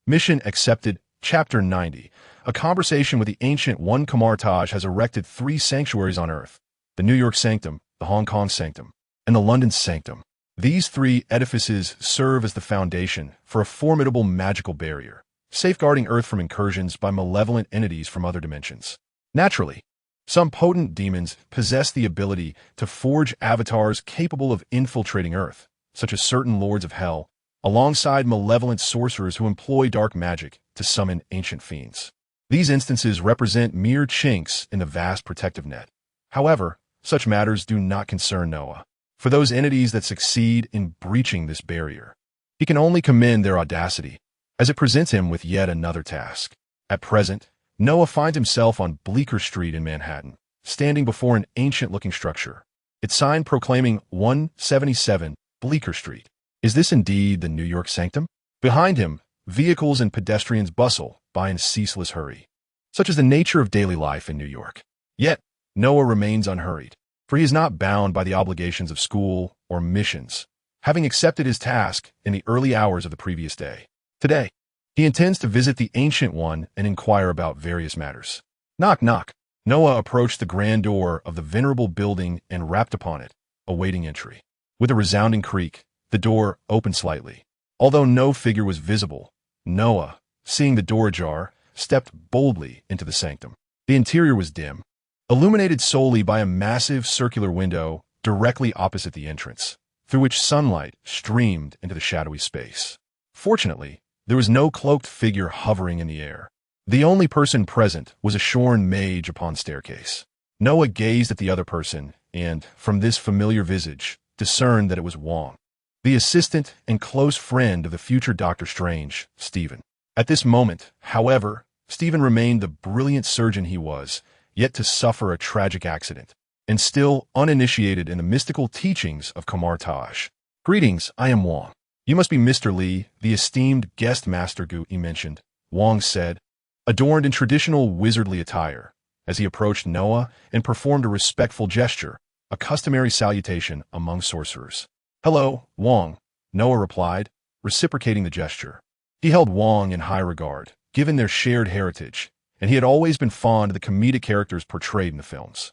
Mission accepted, Chapter 90. A conversation with the Ancient One. Heimerdinger has erected 3 sanctuaries on Earth, the New York Sanctum, the Hong Kong Sanctum, and the London Sanctum. These 3 edifices serve as the foundation for a formidable magical barrier, safeguarding Earth from incursions by malevolent entities from other dimensions. Naturally, some potent demons possess the ability to forge avatars capable of infiltrating Earth, such as certain lords of hell, alongside malevolent sorcerers who employ dark magic to summon ancient fiends. These instances represent mere chinks in the vast protective net. However, such matters do not concern Noah. For those entities that succeed in breaching this barrier, he can only commend their audacity, as it presents him with yet another task. At present, Noah finds himself on Bleecker Street in Manhattan, standing before an ancient-looking structure. Its sign proclaiming 177 Bleecker Street. Is this indeed the New York Sanctum? Behind him, vehicles and pedestrians bustle by in a ceaseless hurry. Such is the nature of daily life in New York. Yet, Noah remains unhurried, for he is not bound by the obligations of school or missions, having accepted his task in the early hours of the previous day. Today, he intends to visit the Ancient One and inquire about various matters. Knock, knock. Noah approached the grand door of the venerable building and rapped upon it, awaiting entry. With a resounding creak, the door opened slightly. Although no figure was visible, Noah, seeing the door ajar, stepped boldly into the sanctum. The interior was dim, illuminated solely by a massive circular window directly opposite the entrance, through which sunlight streamed into the shadowy space. Fortunately, there was no cloaked figure hovering in the air. The only person present was a shorn mage upon staircase. Noah gazed at the other person and, from this familiar visage, discerned that it was Wong, the assistant and close friend of the future Doctor Strange, Stephen. At this moment, however, Stephen remained the brilliant surgeon he was, yet to suffer a tragic accident, and still uninitiated in the mystical teachings of Heimerdinger. Greetings, I am Wong. You must be Mr. Lee, the esteemed guest master Gu he mentioned, Wong said, adorned in traditional wizardly attire, as he approached Noah and performed a respectful gesture, a customary salutation among sorcerers. Hello, Wong, Noah replied, reciprocating the gesture. He held Wong in high regard, given their shared heritage, and he had always been fond of the comedic characters portrayed in the films.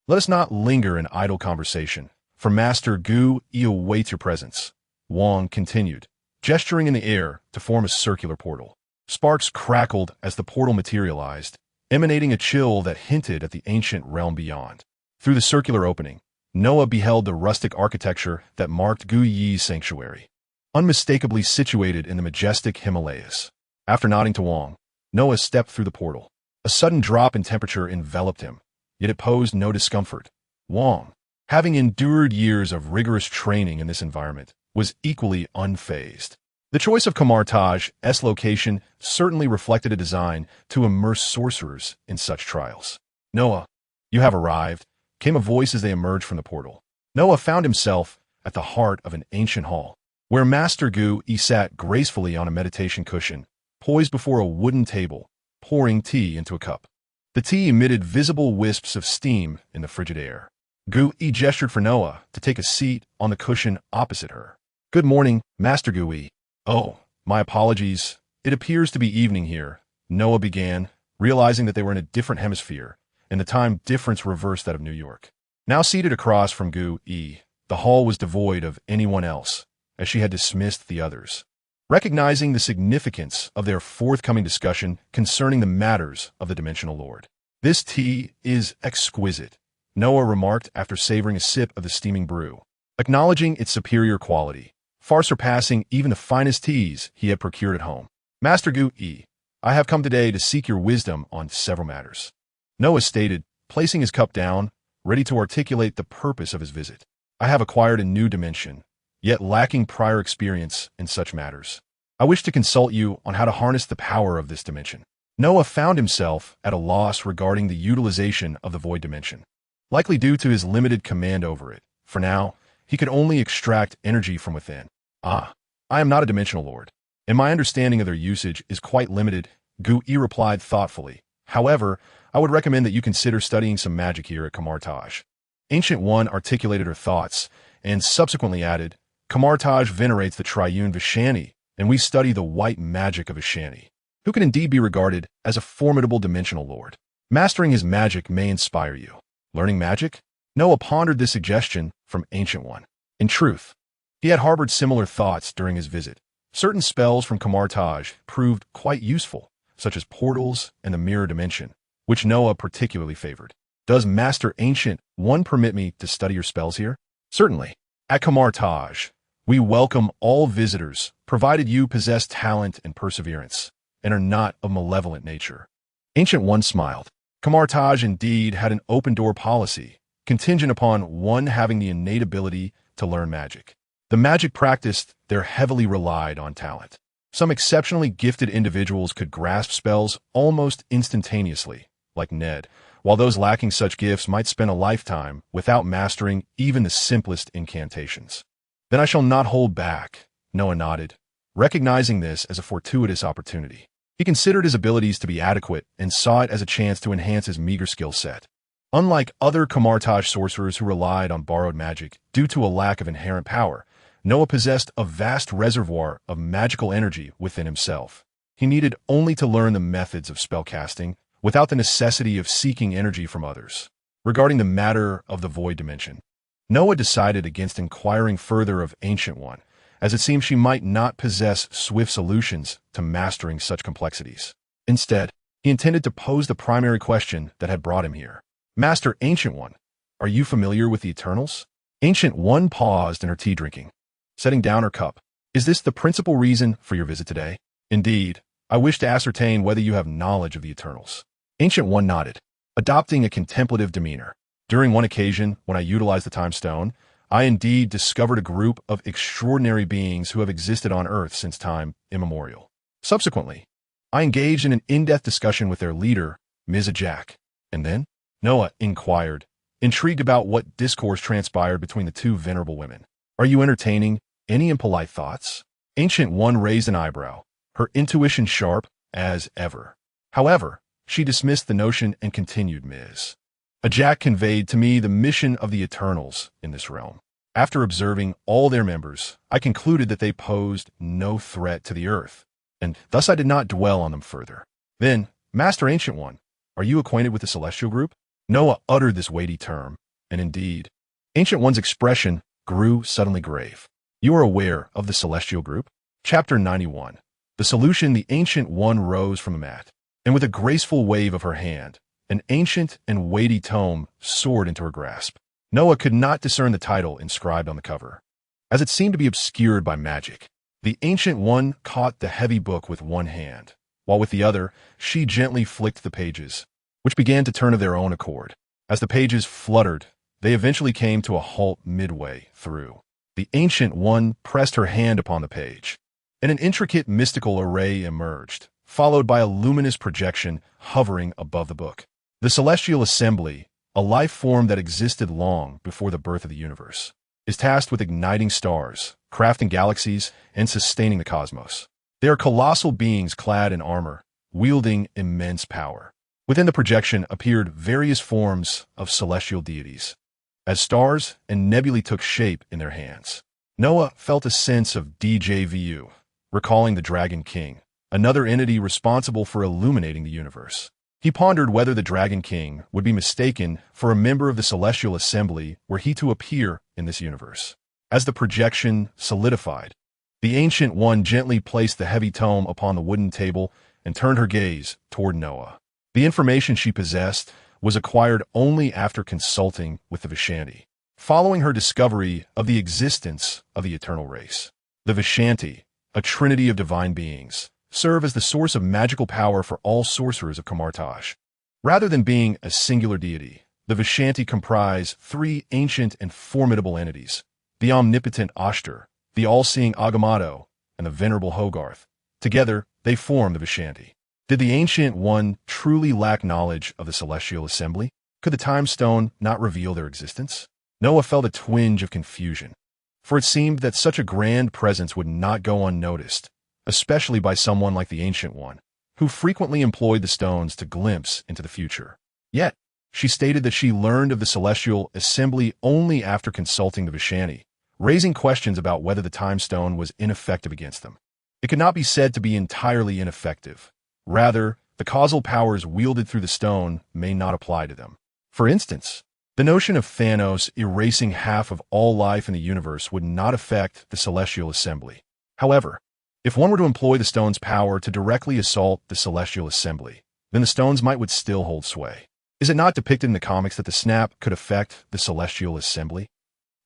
Let us not linger in idle conversation, for Master Gu awaits your presence, Wong continued, gesturing in the air to form a circular portal. Sparks crackled as the portal materialized, emanating a chill that hinted at the ancient realm beyond. Through the circular opening, Noah beheld the rustic architecture that marked Gu Yi's sanctuary, unmistakably situated in the majestic Himalayas. After nodding to Wong, Noah stepped through the portal. A sudden drop in temperature enveloped him, yet it posed no discomfort. Wong, having endured years of rigorous training in this environment, was equally unfazed. The choice of Heimerdinger location certainly reflected a design to immerse sorcerers in such trials. Noah, you have arrived, came a voice as they emerged from the portal. Noah found himself at the heart of an ancient hall, where Master Gu sat gracefully on a meditation cushion, poised before a wooden table, pouring tea into a cup. The tea emitted visible wisps of steam in the frigid air. Gu gestured for Noah to take a seat on the cushion opposite her. Good morning, Master Gu. Oh, my apologies. It appears to be evening here, Noah began, realizing that they were in a different hemisphere, and the time difference reversed that of New York. Now seated across from Gu E, the hall was devoid of anyone else, as she had dismissed the others. Recognizing the significance of their forthcoming discussion concerning the matters of the Dimensional Lord. This tea is exquisite, Noah remarked after savoring a sip of the steaming brew, acknowledging its superior quality, far surpassing even the finest teas he had procured at home. Master Gu E, I have come today to seek your wisdom on several matters, Noah stated, placing his cup down, ready to articulate the purpose of his visit. I have acquired a new dimension, yet lacking prior experience in such matters. I wish to consult you on how to harness the power of this dimension. Noah found himself at a loss regarding the utilization of the void dimension, likely due to his limited command over it. For now, he could only extract energy from within. I am not a dimensional lord, and my understanding of their usage is quite limited, Gu E replied thoughtfully. However, I would recommend that you consider studying some magic here at Heimerdinger. Ancient One articulated her thoughts, and subsequently added, Heimerdinger venerates the triune Vishani, and we study the white magic of Vishani, who can indeed be regarded as a formidable dimensional lord. Mastering his magic may inspire you. Learning magic? Noah pondered this suggestion from Ancient One. In truth, he had harbored similar thoughts during his visit. Certain spells from Heimerdinger proved quite useful, such as portals and the mirror dimension, which Noah particularly favored. Does Master Ancient One permit me to study your spells here? Certainly. At Heimerdinger, we welcome all visitors, provided you possess talent and perseverance, and are not of malevolent nature. Ancient One smiled. Heimerdinger indeed had an open-door policy, contingent upon one having the innate ability to learn magic. The magic practiced there heavily relied on talent. Some exceptionally gifted individuals could grasp spells almost instantaneously, like Ned, while those lacking such gifts might spend a lifetime without mastering even the simplest incantations. Then I shall not hold back, Noah nodded, recognizing this as a fortuitous opportunity. He considered his abilities to be adequate and saw it as a chance to enhance his meager skill set. Unlike other Heimerdinger sorcerers who relied on borrowed magic due to a lack of inherent power, Noah possessed a vast reservoir of magical energy within himself. He needed only to learn the methods of spellcasting without the necessity of seeking energy from others. Regarding the matter of the void dimension, Noah decided against inquiring further of Ancient One, as it seemed she might not possess swift solutions to mastering such complexities. Instead, he intended to pose the primary question that had brought him here. Master Ancient One, are you familiar with the Eternals? Ancient One paused in her tea drinking, setting down her cup. Is this the principal reason for your visit today? Indeed, I wish to ascertain whether you have knowledge of the Eternals. Ancient One nodded, adopting a contemplative demeanor. During one occasion, when I utilized the Time Stone, I indeed discovered a group of extraordinary beings who have existed on Earth since time immemorial. Subsequently, I engaged in an in-depth discussion with their leader, Ms. Ajak. And then? Noah inquired, intrigued about what discourse transpired between the two venerable women. Are you entertaining any impolite thoughts? Ancient One raised an eyebrow, her intuition sharp as ever. However, she dismissed the notion and continued, Ms. Ajak conveyed to me the mission of the Eternals in this realm. After observing all their members, I concluded that they posed no threat to the Earth, and thus I did not dwell on them further. Then, Master Ancient One, are you acquainted with the Celestial Group? Noah uttered this weighty term, and indeed, Ancient One's expression grew suddenly grave. You are aware of the Celestial Group? Chapter 91. The solution. The Ancient One rose from the mat, and with a graceful wave of her hand, an ancient and weighty tome soared into her grasp. Noah could not discern the title inscribed on the cover, as it seemed to be obscured by magic. The Ancient One caught the heavy book with one hand, while with the other, she gently flicked the pages, which began to turn of their own accord. As the pages fluttered, they eventually came to a halt midway through. The Ancient One pressed her hand upon the page, and an intricate mystical array emerged, followed by a luminous projection hovering above the book. The Celestial Assembly, a life form that existed long before the birth of the universe, is tasked with igniting stars, crafting galaxies, and sustaining the cosmos. They are colossal beings clad in armor, wielding immense power. Within the projection appeared various forms of celestial deities, as stars and nebulae took shape in their hands. Noah felt a sense of déjà vu, recalling the Dragon King, another entity responsible for illuminating the universe. He pondered whether the Dragon King would be mistaken for a member of the Celestial Assembly were he to appear in this universe. As the projection solidified, the Ancient One gently placed the heavy tome upon the wooden table and turned her gaze toward Noah. The information she possessed was acquired only after consulting with the Vishanti. Following her discovery of the existence of the eternal race, the Vishanti, a trinity of divine beings, serve as the source of magical power for all sorcerers of Kamartaj. Rather than being a singular deity, the Vishanti comprise three ancient and formidable entities: the omnipotent Ashtar, the all-seeing Agamotto, and the venerable Hogarth. Together, they form the Vishanti. Did the Ancient One truly lack knowledge of the Celestial Assembly? Could the Time Stone not reveal their existence? Noah felt a twinge of confusion, for it seemed that such a grand presence would not go unnoticed, especially by someone like the Ancient One, who frequently employed the stones to glimpse into the future. Yet, she stated that she learned of the Celestial Assembly only after consulting the Vishanti, raising questions about whether the Time Stone was ineffective against them. It could not be said to be entirely ineffective. Rather, the causal powers wielded through the stone may not apply to them. For instance, the notion of Thanos erasing half of all life in the universe would not affect the Celestial Assembly. However, if one were to employ the stone's power to directly assault the Celestial Assembly, then the stones would still hold sway. Is it not depicted in the comics that the snap could affect the Celestial Assembly?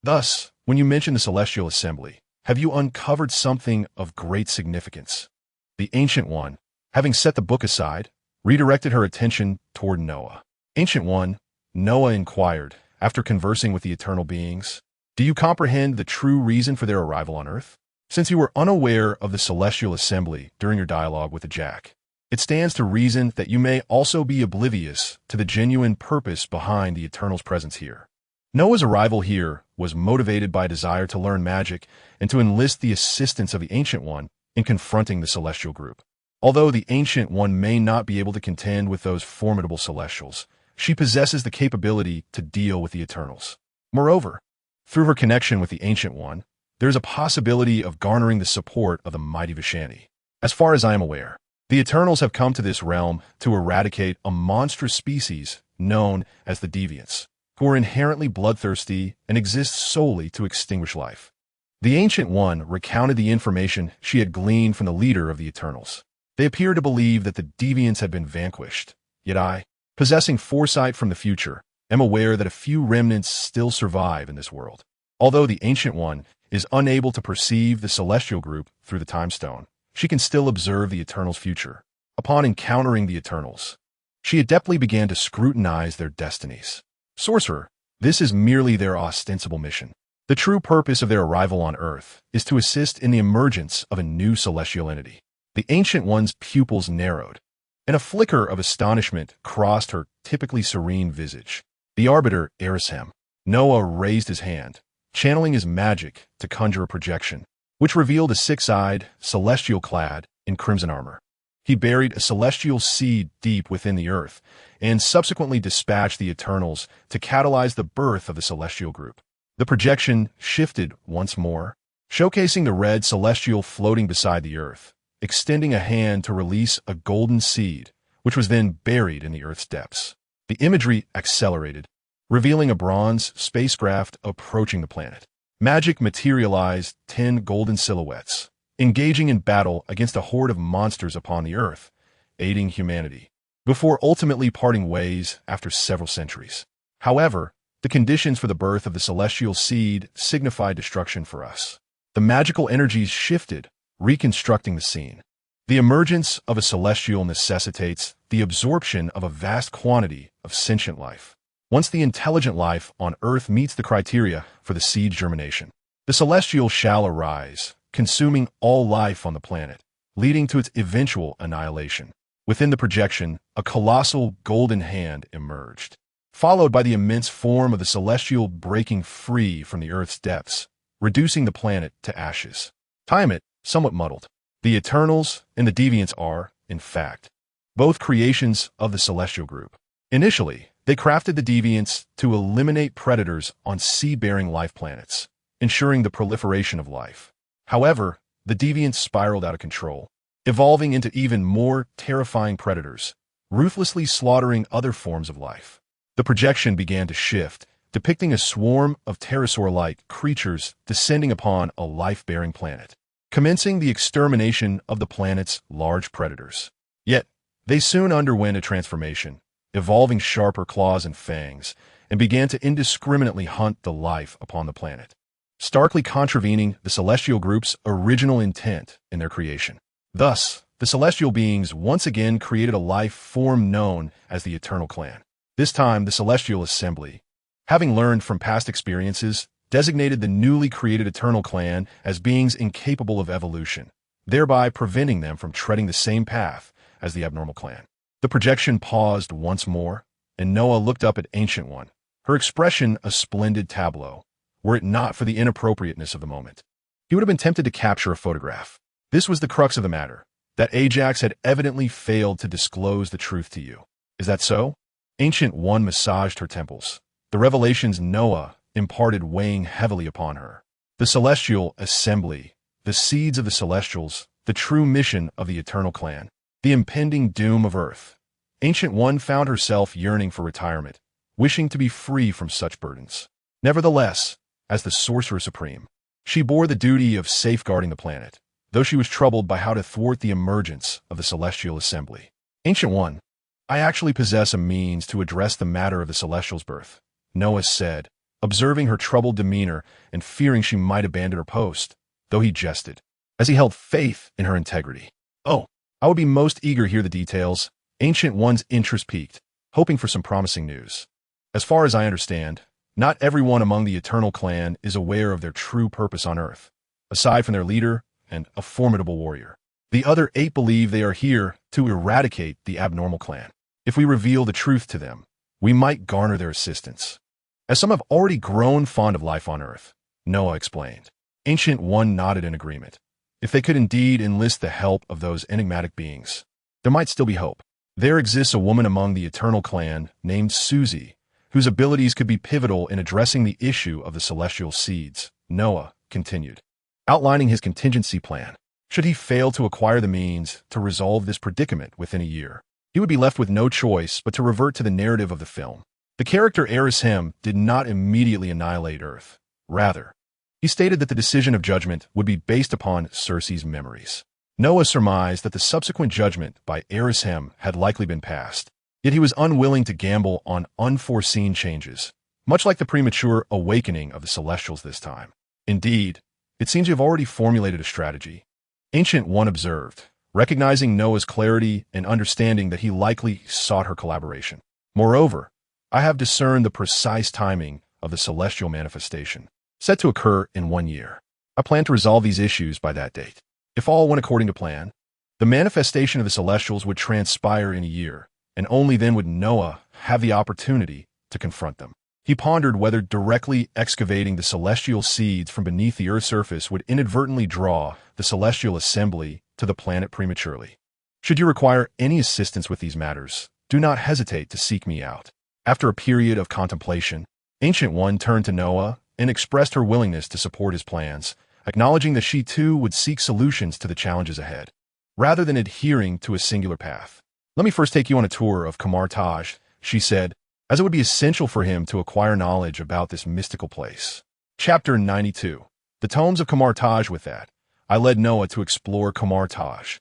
Thus, when you mention the Celestial Assembly, have you uncovered something of great significance? The Ancient One, having set the book aside, redirected her attention toward Noah. Ancient One, Noah inquired, after conversing with the eternal beings, do you comprehend the true reason for their arrival on Earth? Since you were unaware of the Celestial Assembly during your dialogue with the Jack, it stands to reason that you may also be oblivious to the genuine purpose behind the Eternal's presence here. Noah's arrival here was motivated by a desire to learn magic and to enlist the assistance of the Ancient One in confronting the Celestial group. Although the Ancient One may not be able to contend with those formidable Celestials, she possesses the capability to deal with the Eternals. Moreover, through her connection with the Ancient One, there is a possibility of garnering the support of the mighty Vishanti. As far as I am aware, the Eternals have come to this realm to eradicate a monstrous species known as the Deviants, who are inherently bloodthirsty and exist solely to extinguish life. The Ancient One recounted the information she had gleaned from the leader of the Eternals. They appear to believe that the Deviants had been vanquished, yet I, possessing foresight from the future, am aware that a few remnants still survive in this world. Although the Ancient One is unable to perceive the Celestial group through the Time Stone, she can still observe the Eternals' future. Upon encountering the Eternals, she adeptly began to scrutinize their destinies. Sorcerer, this is merely their ostensible mission. The true purpose of their arrival on Earth is to assist in the emergence of a new celestial entity. The Ancient One's pupils narrowed, and a flicker of astonishment crossed her typically serene visage. The Arbiter Erishem. Noah raised his hand, channeling his magic to conjure a projection, which revealed a six-eyed, celestial clad in crimson armor. He buried a celestial seed deep within the earth, and subsequently dispatched the Eternals to catalyze the birth of the celestial group. The projection shifted once more, showcasing the red celestial floating beside the earth, extending a hand to release a golden seed, which was then buried in the earth's depths. The imagery accelerated, revealing a bronze spacecraft approaching the planet. Magic materialized 10 golden silhouettes, engaging in battle against a horde of monsters upon the earth, aiding humanity, before ultimately parting ways after several centuries. However, the conditions for the birth of the celestial seed signified destruction for us. The magical energies shifted, reconstructing the scene. The emergence of a celestial necessitates the absorption of a vast quantity of sentient life. Once the intelligent life on Earth meets the criteria for the seed germination, the celestial shall arise, consuming all life on the planet, leading to its eventual annihilation. Within the projection, a colossal golden hand emerged, followed by the immense form of the celestial breaking free from the Earth's depths, reducing the planet to ashes. Heimerdinger, somewhat muddled. The Eternals and the Deviants are, in fact, both creations of the celestial group. Initially, they crafted the Deviants to eliminate predators on sea-bearing life planets, ensuring the proliferation of life. However, the deviants spiraled out of control, evolving into even more terrifying predators, ruthlessly slaughtering other forms of life. The projection began to shift, depicting a swarm of pterosaur-like creatures descending upon a life-bearing planet, commencing the extermination of the planet's large predators. Yet, they soon underwent a transformation, evolving sharper claws and fangs, and began to indiscriminately hunt the life upon the planet, starkly contravening the celestial group's original intent in their creation. Thus, the celestial beings once again created a life form known as the Eternal Clan. This time, the Celestial Assembly, having learned from past experiences, designated the newly created Eternal Clan as beings incapable of evolution, thereby preventing them from treading the same path as the Abnormal Clan. The projection paused once more, and Noah looked up at Ancient One, her expression a splendid tableau, were it not for the inappropriateness of the moment. He would have been tempted to capture a photograph. This was the crux of the matter, that Ajax had evidently failed to disclose the truth to you. Is that so? Ancient One massaged her temples, the revelations Noah imparted weighing heavily upon her. The Celestial Assembly, the seeds of the Celestials, the true mission of the Eternal Clan, the impending doom of Earth. Ancient One found herself yearning for retirement, wishing to be free from such burdens. Nevertheless, as the Sorcerer Supreme, she bore the duty of safeguarding the planet, though she was troubled by how to thwart the emergence of the Celestial Assembly. Ancient One, I actually possess a means to address the matter of the Celestial's birth, Noah said, observing her troubled demeanor and fearing she might abandon her post, though he jested, as he held faith in her integrity. Oh, I would be most eager to hear the details. Ancient One's interest piqued, hoping for some promising news. As far as I understand, not everyone among the Eternal Clan is aware of their true purpose on Earth, aside from their leader and a formidable warrior. The other 8 believe they are here to eradicate the Abnormal Clan. If we reveal the truth to them, we might garner their assistance. As some have already grown fond of life on Earth, Noah explained. Ancient One nodded in agreement. If they could indeed enlist the help of those enigmatic beings, there might still be hope. There exists a woman among the Eternal Clan named Susie, whose abilities could be pivotal in addressing the issue of the celestial seeds, Noah continued, outlining his contingency plan. Should he fail to acquire the means to resolve this predicament within a year, he would be left with no choice but to revert to the narrative of the film. The character Arishem did not immediately annihilate Earth. Rather, he stated that the decision of judgment would be based upon Cersei's memories. Noah surmised that the subsequent judgment by Arishem had likely been passed, yet he was unwilling to gamble on unforeseen changes, much like the premature awakening of the Celestials this time. Indeed, it seems you have already formulated a strategy, Ancient One observed, recognizing Noah's clarity and understanding that he likely sought her collaboration. Moreover, I have discerned the precise timing of the celestial manifestation, set to occur in 1 year. I plan to resolve these issues by that date. If all went according to plan, the manifestation of the Celestials would transpire in a year, and only then would Noah have the opportunity to confront them. He pondered whether directly excavating the celestial seeds from beneath the Earth's surface would inadvertently draw the Celestial Assembly to the planet prematurely. Should you require any assistance with these matters, do not hesitate to seek me out. After a period of contemplation, Ancient One turned to Noah and expressed her willingness to support his plans, acknowledging that she too would seek solutions to the challenges ahead, rather than adhering to a singular path. Let me first take you on a tour of Kamar Taj, she said, as it would be essential for him to acquire knowledge about this mystical place. Chapter 92. The Tomes of Kamar Taj. With that, I led Noah to explore Kamar Taj.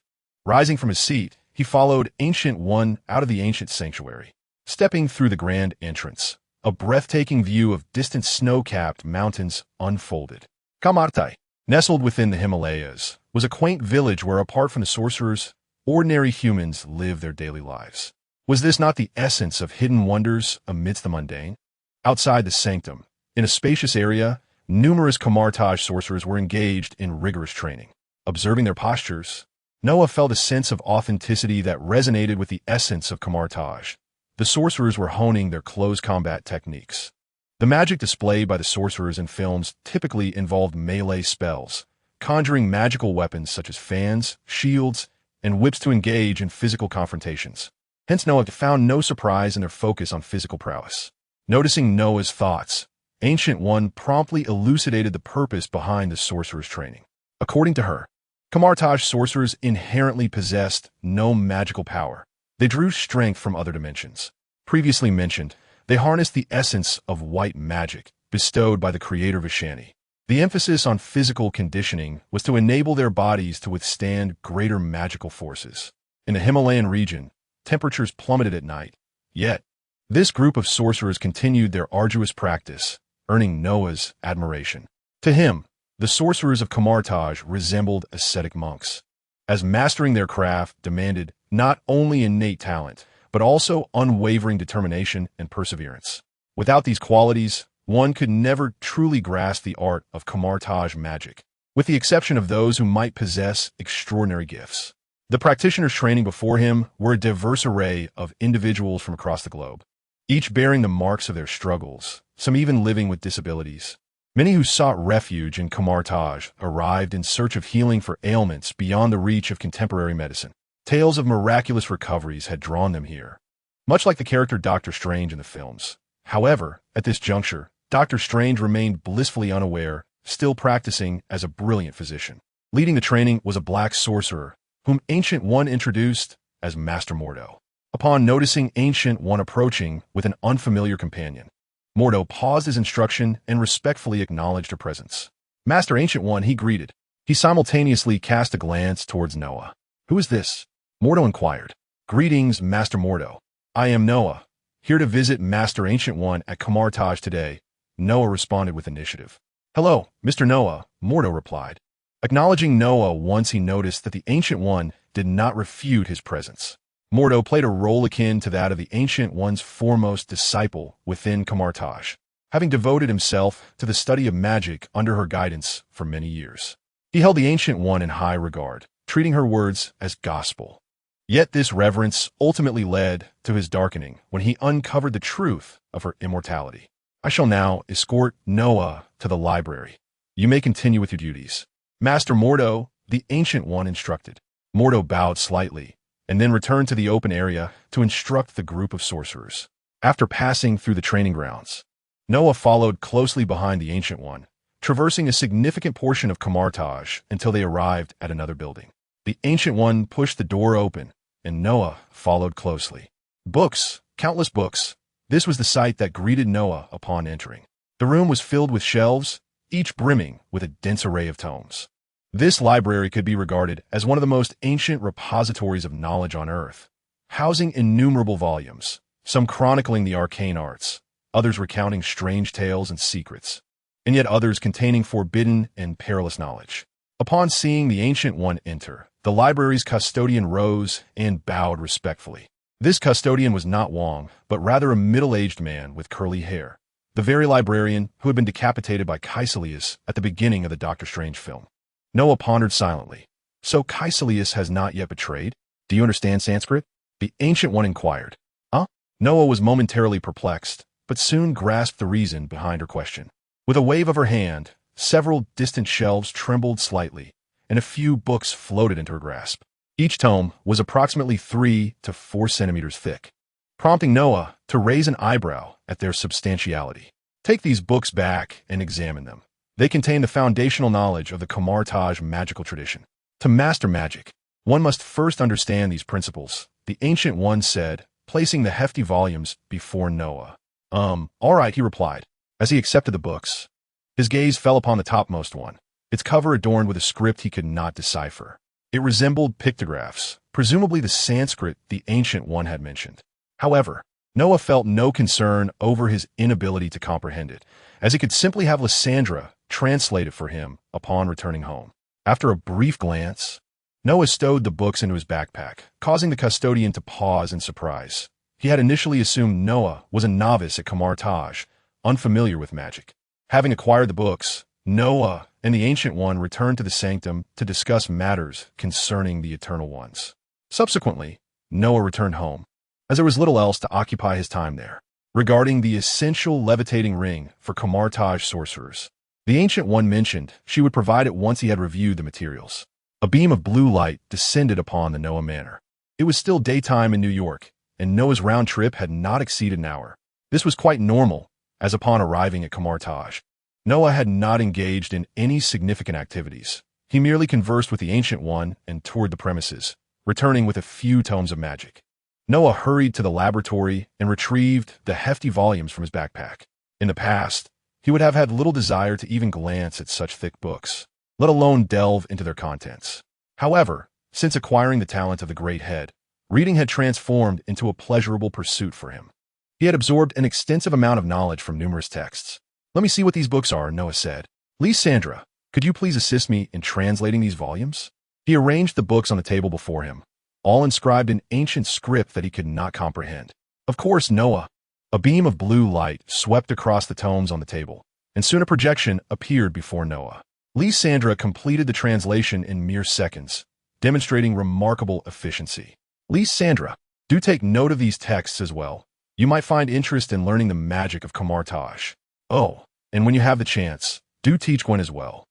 Rising from his seat, he followed Ancient One out of the ancient sanctuary. Stepping through the grand entrance, a breathtaking view of distant snow-capped mountains unfolded. Kamartai, nestled within the Himalayas, was a quaint village where, apart from the sorcerers, ordinary humans live their daily lives. Was this not the essence of hidden wonders amidst the mundane? Outside the sanctum, in a spacious area, numerous Kamartaj sorcerers were engaged in rigorous training. Observing their postures, Noah felt a sense of authenticity that resonated with the essence of Kamartaj. The sorcerers were honing their close combat techniques. The magic displayed by the sorcerers in films typically involved melee spells, conjuring magical weapons such as fans, shields, and whips to engage in physical confrontations. Hence Noah found no surprise in their focus on physical prowess. Noticing Noah's thoughts, Ancient One promptly elucidated the purpose behind the sorcerer's training. According to her, Kamartaj sorcerers inherently possessed no magical power. They drew strength from other dimensions. Previously mentioned, they harnessed the essence of white magic bestowed by the creator Vishani. The emphasis on physical conditioning was to enable their bodies to withstand greater magical forces. In the Himalayan region, temperatures plummeted at night. Yet, this group of sorcerers continued their arduous practice, earning Noah's admiration. To him, the sorcerers of Kamartaj resembled ascetic monks, as mastering their craft demanded not only innate talent, but also unwavering determination and perseverance. Without these qualities, one could never truly grasp the art of Kamartaj magic, with the exception of those who might possess extraordinary gifts. The practitioners training before him were a diverse array of individuals from across the globe, each bearing the marks of their struggles, some even living with disabilities. Many who sought refuge in Kamartaj arrived in search of healing for ailments beyond the reach of contemporary medicine. Tales of miraculous recoveries had drawn them here, much like the character Doctor Strange in the films. However, at this juncture, Doctor Strange remained blissfully unaware, still practicing as a brilliant physician. Leading the training was a black sorcerer, whom Ancient One introduced as Master Mordo. Upon noticing Ancient One approaching with an unfamiliar companion, Mordo paused his instruction and respectfully acknowledged her presence. Master Ancient One, he greeted. He simultaneously cast a glance towards Noah. Who is this? Mordo inquired. Greetings, Master Mordo. I am Noah, here to visit Master Ancient One at Kamartaj today. Noah responded with initiative. Hello, Mr. Noah, Mordo replied, acknowledging Noah once he noticed that the Ancient One did not refute his presence. Mordo played a role akin to that of the Ancient One's foremost disciple within Kamartaj, having devoted himself to the study of magic under her guidance for many years. He held the Ancient One in high regard, treating her words as gospel. Yet this reverence ultimately led to his darkening when he uncovered the truth of her immortality. I shall now escort Noah to the library. You may continue with your duties. Master Mordo, the Ancient One instructed. Mordo bowed slightly, and then returned to the open area to instruct the group of sorcerers. After passing through the training grounds, Noah followed closely behind the Ancient One, traversing a significant portion of Kamartaj until they arrived at another building. The Ancient One pushed the door open, and Noah followed closely. Books, countless books. This was the sight that greeted Noah upon entering. The room was filled with shelves, each brimming with a dense array of tomes. This library could be regarded as one of the most ancient repositories of knowledge on Earth, housing innumerable volumes, some chronicling the arcane arts, others recounting strange tales and secrets, and yet others containing forbidden and perilous knowledge. Upon seeing the Ancient One enter, the library's custodian rose and bowed respectfully. This custodian was not Wong, but rather a middle-aged man with curly hair, the very librarian who had been decapitated by Kaecilius at the beginning of the Doctor Strange film. Noah pondered silently. So Kaecilius has not yet betrayed? Do you understand Sanskrit? The Ancient One inquired. Huh? Noah was momentarily perplexed, but soon grasped the reason behind her question. With a wave of her hand, several distant shelves trembled slightly, and a few books floated into her grasp. Each tome was approximately 3 to 4 centimeters thick, prompting Noah to raise an eyebrow at their substantiality. Take these books back and examine them. They contain the foundational knowledge of the Kamartaj magical tradition. To master magic, one must first understand these principles, the Ancient One said, placing the hefty volumes before Noah. All right, he replied, as he accepted the books. His gaze fell upon the topmost one, its cover adorned with a script he could not decipher. It resembled pictographs, presumably the Sanskrit the Ancient One had mentioned. However, Noah felt no concern over his inability to comprehend it, as he could simply have Lysandra translate it for him upon returning home. After a brief glance, Noah stowed the books into his backpack, causing the custodian to pause in surprise. He had initially assumed Noah was a novice at Kamartaj, unfamiliar with magic. Having acquired the books, Noah and the Ancient One returned to the sanctum to discuss matters concerning the Eternal Ones. Subsequently, Noah returned home, as there was little else to occupy his time there. Regarding the essential levitating ring for Kamartaj sorcerers, the Ancient One mentioned she would provide it once he had reviewed the materials. A beam of blue light descended upon the Noah Manor. It was still daytime in New York, and Noah's round trip had not exceeded an hour. This was quite normal, as upon arriving at Kamartaj, Noah had not engaged in any significant activities, He merely conversed with the Ancient One and toured the premises, returning with a few tomes of magic. Noah hurried to the laboratory and retrieved the hefty volumes from his backpack. In the past, he would have had little desire to even glance at such thick books, let alone delve into their contents. However, since acquiring the talent of the Great Head, reading had transformed into a pleasurable pursuit for him. He had absorbed an extensive amount of knowledge from numerous texts. "Let me see what these books are," Noah said. "Lysandra, could you please assist me in translating these volumes?" He arranged the books on the table before him, all inscribed in ancient script that he could not comprehend. Of course, Noah. A beam of blue light swept across the tomes on the table, and soon a projection appeared before Noah. Lysandra completed the translation in mere seconds, demonstrating remarkable efficiency. "Lysandra, do take note of these texts as well. You might find interest in learning the magic of Heimerdinger. Oh, and when you have the chance, do teach Gwen as well,"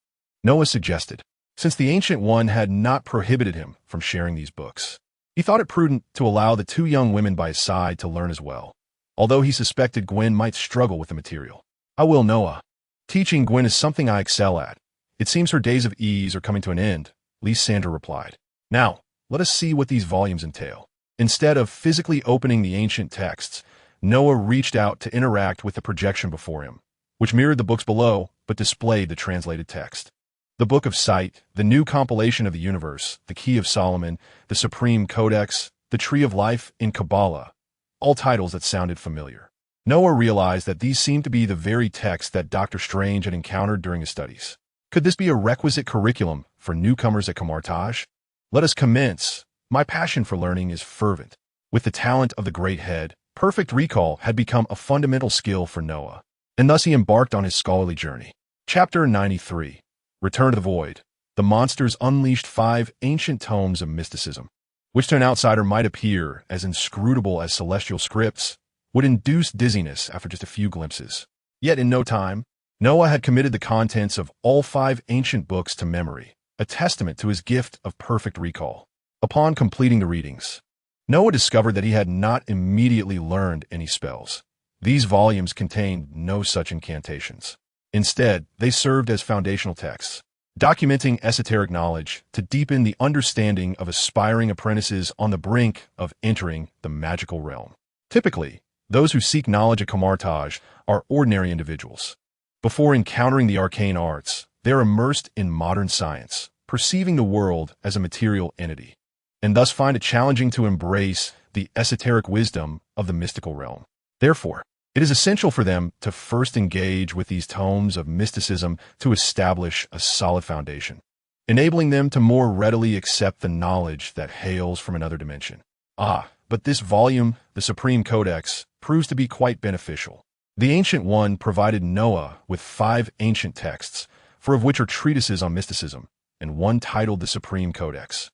Noah suggested. Since the Ancient One had not prohibited him from sharing these books, he thought it prudent to allow the two young women by his side to learn as well, although he suspected Gwen might struggle with the material. "I will, Noah. Teaching Gwen is something I excel at. It seems her days of ease are coming to an end," Lysandra replied. "Now, let us see what these volumes entail." Instead of physically opening the ancient texts, Noah reached out to interact with the projection before him, which mirrored the books below but displayed the translated text. The Book of Sight, the new compilation of the universe, the Key of Solomon, the Supreme Codex, the Tree of Life in Kabbalah, all titles that sounded familiar. Noah realized that these seemed to be the very texts that Dr. Strange had encountered during his studies. Could this be a requisite curriculum for newcomers at Heimerdinger? Let us commence. My passion for learning is fervent. With the talent of the Great Head, perfect recall had become a fundamental skill for Noah, and thus he embarked on his scholarly journey. Chapter 93. Return to the Void. The monsters unleashed 5 ancient tomes of mysticism, which to an outsider might appear as inscrutable as celestial scripts, would induce dizziness after just a few glimpses. Yet in no time, Noah had committed the contents of all 5 ancient books to memory, a testament to his gift of perfect recall. Upon completing the readings, Noah discovered that he had not immediately learned any spells. These volumes contained no such incantations. Instead, they served as foundational texts, documenting esoteric knowledge to deepen the understanding of aspiring apprentices on the brink of entering the magical realm. Typically, those who seek knowledge at Heimerdinger are ordinary individuals. Before encountering the arcane arts, they are immersed in modern science, perceiving the world as a material entity, and thus find it challenging to embrace the esoteric wisdom of the mystical realm. Therefore, it is essential for them to first engage with these tomes of mysticism to establish a solid foundation, enabling them to more readily accept the knowledge that hails from another dimension. But this volume, the Supreme Codex, proves to be quite beneficial. The Ancient One provided Noah with 5 ancient texts, 4 of which are treatises on mysticism, and one titled the Supreme Codex,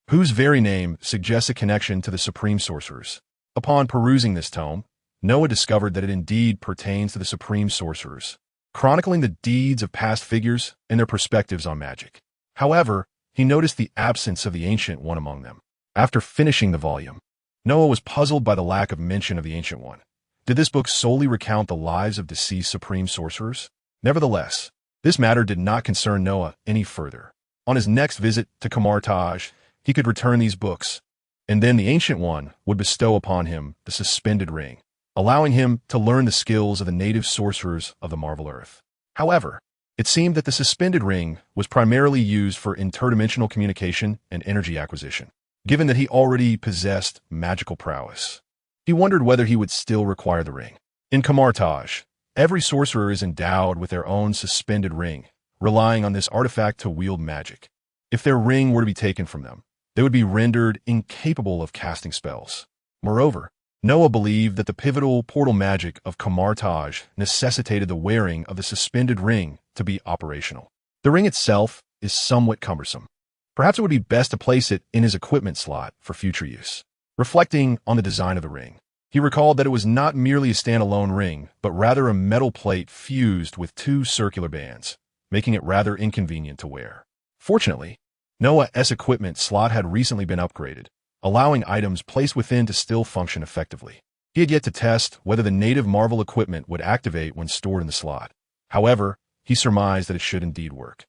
whose very name suggests a connection to the Supreme Sorcerers. Upon perusing this tome, Noah discovered that it indeed pertains to the Supreme Sorcerers, chronicling the deeds of past figures and their perspectives on magic. However, he noticed the absence of the Ancient One among them. After finishing the volume, Noah was puzzled by the lack of mention of the Ancient One. Did this book solely recount the lives of deceased Supreme Sorcerers? Nevertheless, this matter did not concern Noah any further. On his next visit to Heimerdinger, he could return these books, and then the Ancient One would bestow upon him the suspended ring, allowing him to learn the skills of the native sorcerers of the Marvel Earth. However, it seemed that the suspended ring was primarily used for interdimensional communication and energy acquisition, given that he already possessed magical prowess. He wondered whether he would still require the ring. In Heimerdinger, every sorcerer is endowed with their own suspended ring, relying on this artifact to wield magic. If their ring were to be taken from them, they would be rendered incapable of casting spells. Moreover, Noah believed that the pivotal portal magic of Heimerdinger necessitated the wearing of the suspended ring to be operational. The ring itself is somewhat cumbersome. Perhaps it would be best to place it in his equipment slot for future use. Reflecting on the design of the ring, he recalled that it was not merely a standalone ring, but rather a metal plate fused with 2 circular bands, making it rather inconvenient to wear. Fortunately, Noah's equipment slot had recently been upgraded, allowing items placed within to still function effectively. He had yet to test whether the native Marvel equipment would activate when stored in the slot. However, he surmised that it should indeed work.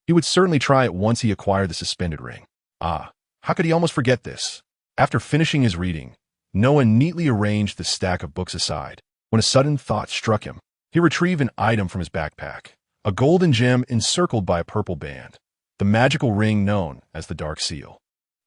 He would certainly try it once he acquired the suspended ring. Ah, how could he almost forget this? After finishing his reading, Noah neatly arranged the stack of books aside. When a sudden thought struck him, he retrieved an item from his backpack, a golden gem encircled by a purple band, the magical ring known as the Dark Seal.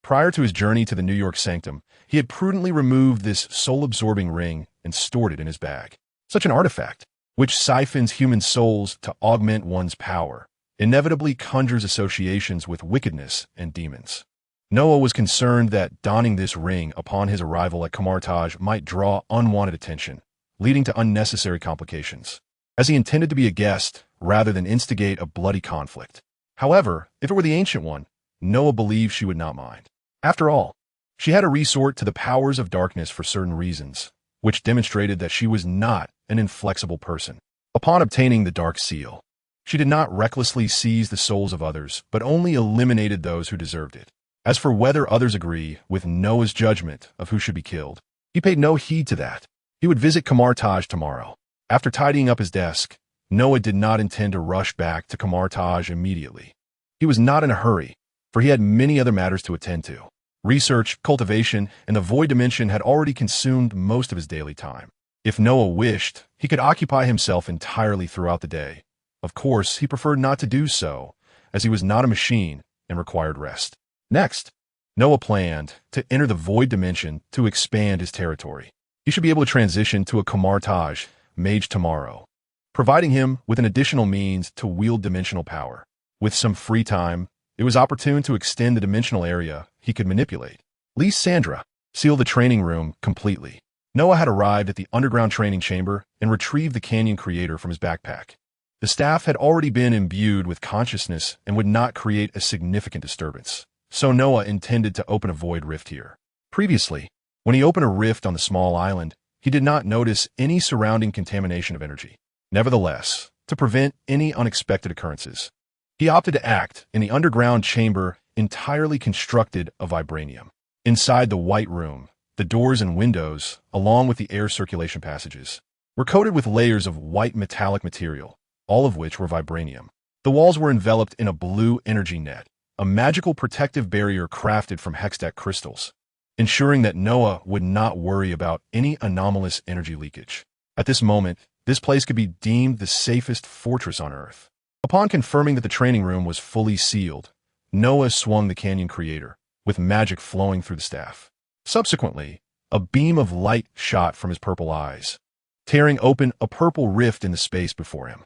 Prior to his journey to the New York Sanctum, he had prudently removed this soul-absorbing ring and stored it in his bag. Such an artifact, which siphons human souls to augment one's power, inevitably conjures associations with wickedness and demons. Noah was concerned that donning this ring upon his arrival at Heimerdinger might draw unwanted attention, leading to unnecessary complications, as he intended to be a guest rather than instigate a bloody conflict. However, if it were the Ancient One, Noah believed she would not mind. After all, she had a resort to the powers of darkness for certain reasons, which demonstrated that she was not an inflexible person. Upon obtaining the Dark Seal, she did not recklessly seize the souls of others, but only eliminated those who deserved it. As for whether others agree with Noah's judgment of who should be killed, he paid no heed to that. He would visit Heimerdinger tomorrow. After tidying up his desk, Noah did not intend to rush back to Heimerdinger immediately. He was not in a hurry, for he had many other matters to attend to. Research, cultivation, and the void dimension had already consumed most of his daily time. If Noah wished, he could occupy himself entirely throughout the day. Of course, he preferred not to do so, as he was not a machine and required rest. Next, Noah planned to enter the void dimension to expand his territory. He should be able to transition to a Heimerdinger mage tomorrow, providing him with an additional means to wield dimensional power. With some free time, it was opportune to extend the dimensional area he could manipulate. Lysandra sealed the training room completely. Noah had arrived at the underground training chamber and retrieved the canyon creator from his backpack. The staff had already been imbued with consciousness and would not create a significant disturbance, so Noah intended to open a void rift here. Previously, when he opened a rift on the small island, he did not notice any surrounding contamination of energy. Nevertheless, to prevent any unexpected occurrences, he opted to act in the underground chamber entirely constructed of vibranium. Inside the white room, the doors and windows, along with the air circulation passages, were coated with layers of white metallic material, all of which were vibranium. The walls were enveloped in a blue energy net, a magical protective barrier crafted from hextech crystals, ensuring that Noah would not worry about any anomalous energy leakage. At this moment, this place could be deemed the safest fortress on Earth. Upon confirming that the training room was fully sealed, Noah swung the canyon creator, with magic flowing through the staff. Subsequently, a beam of light shot from his purple eyes, tearing open a purple rift in the space before him.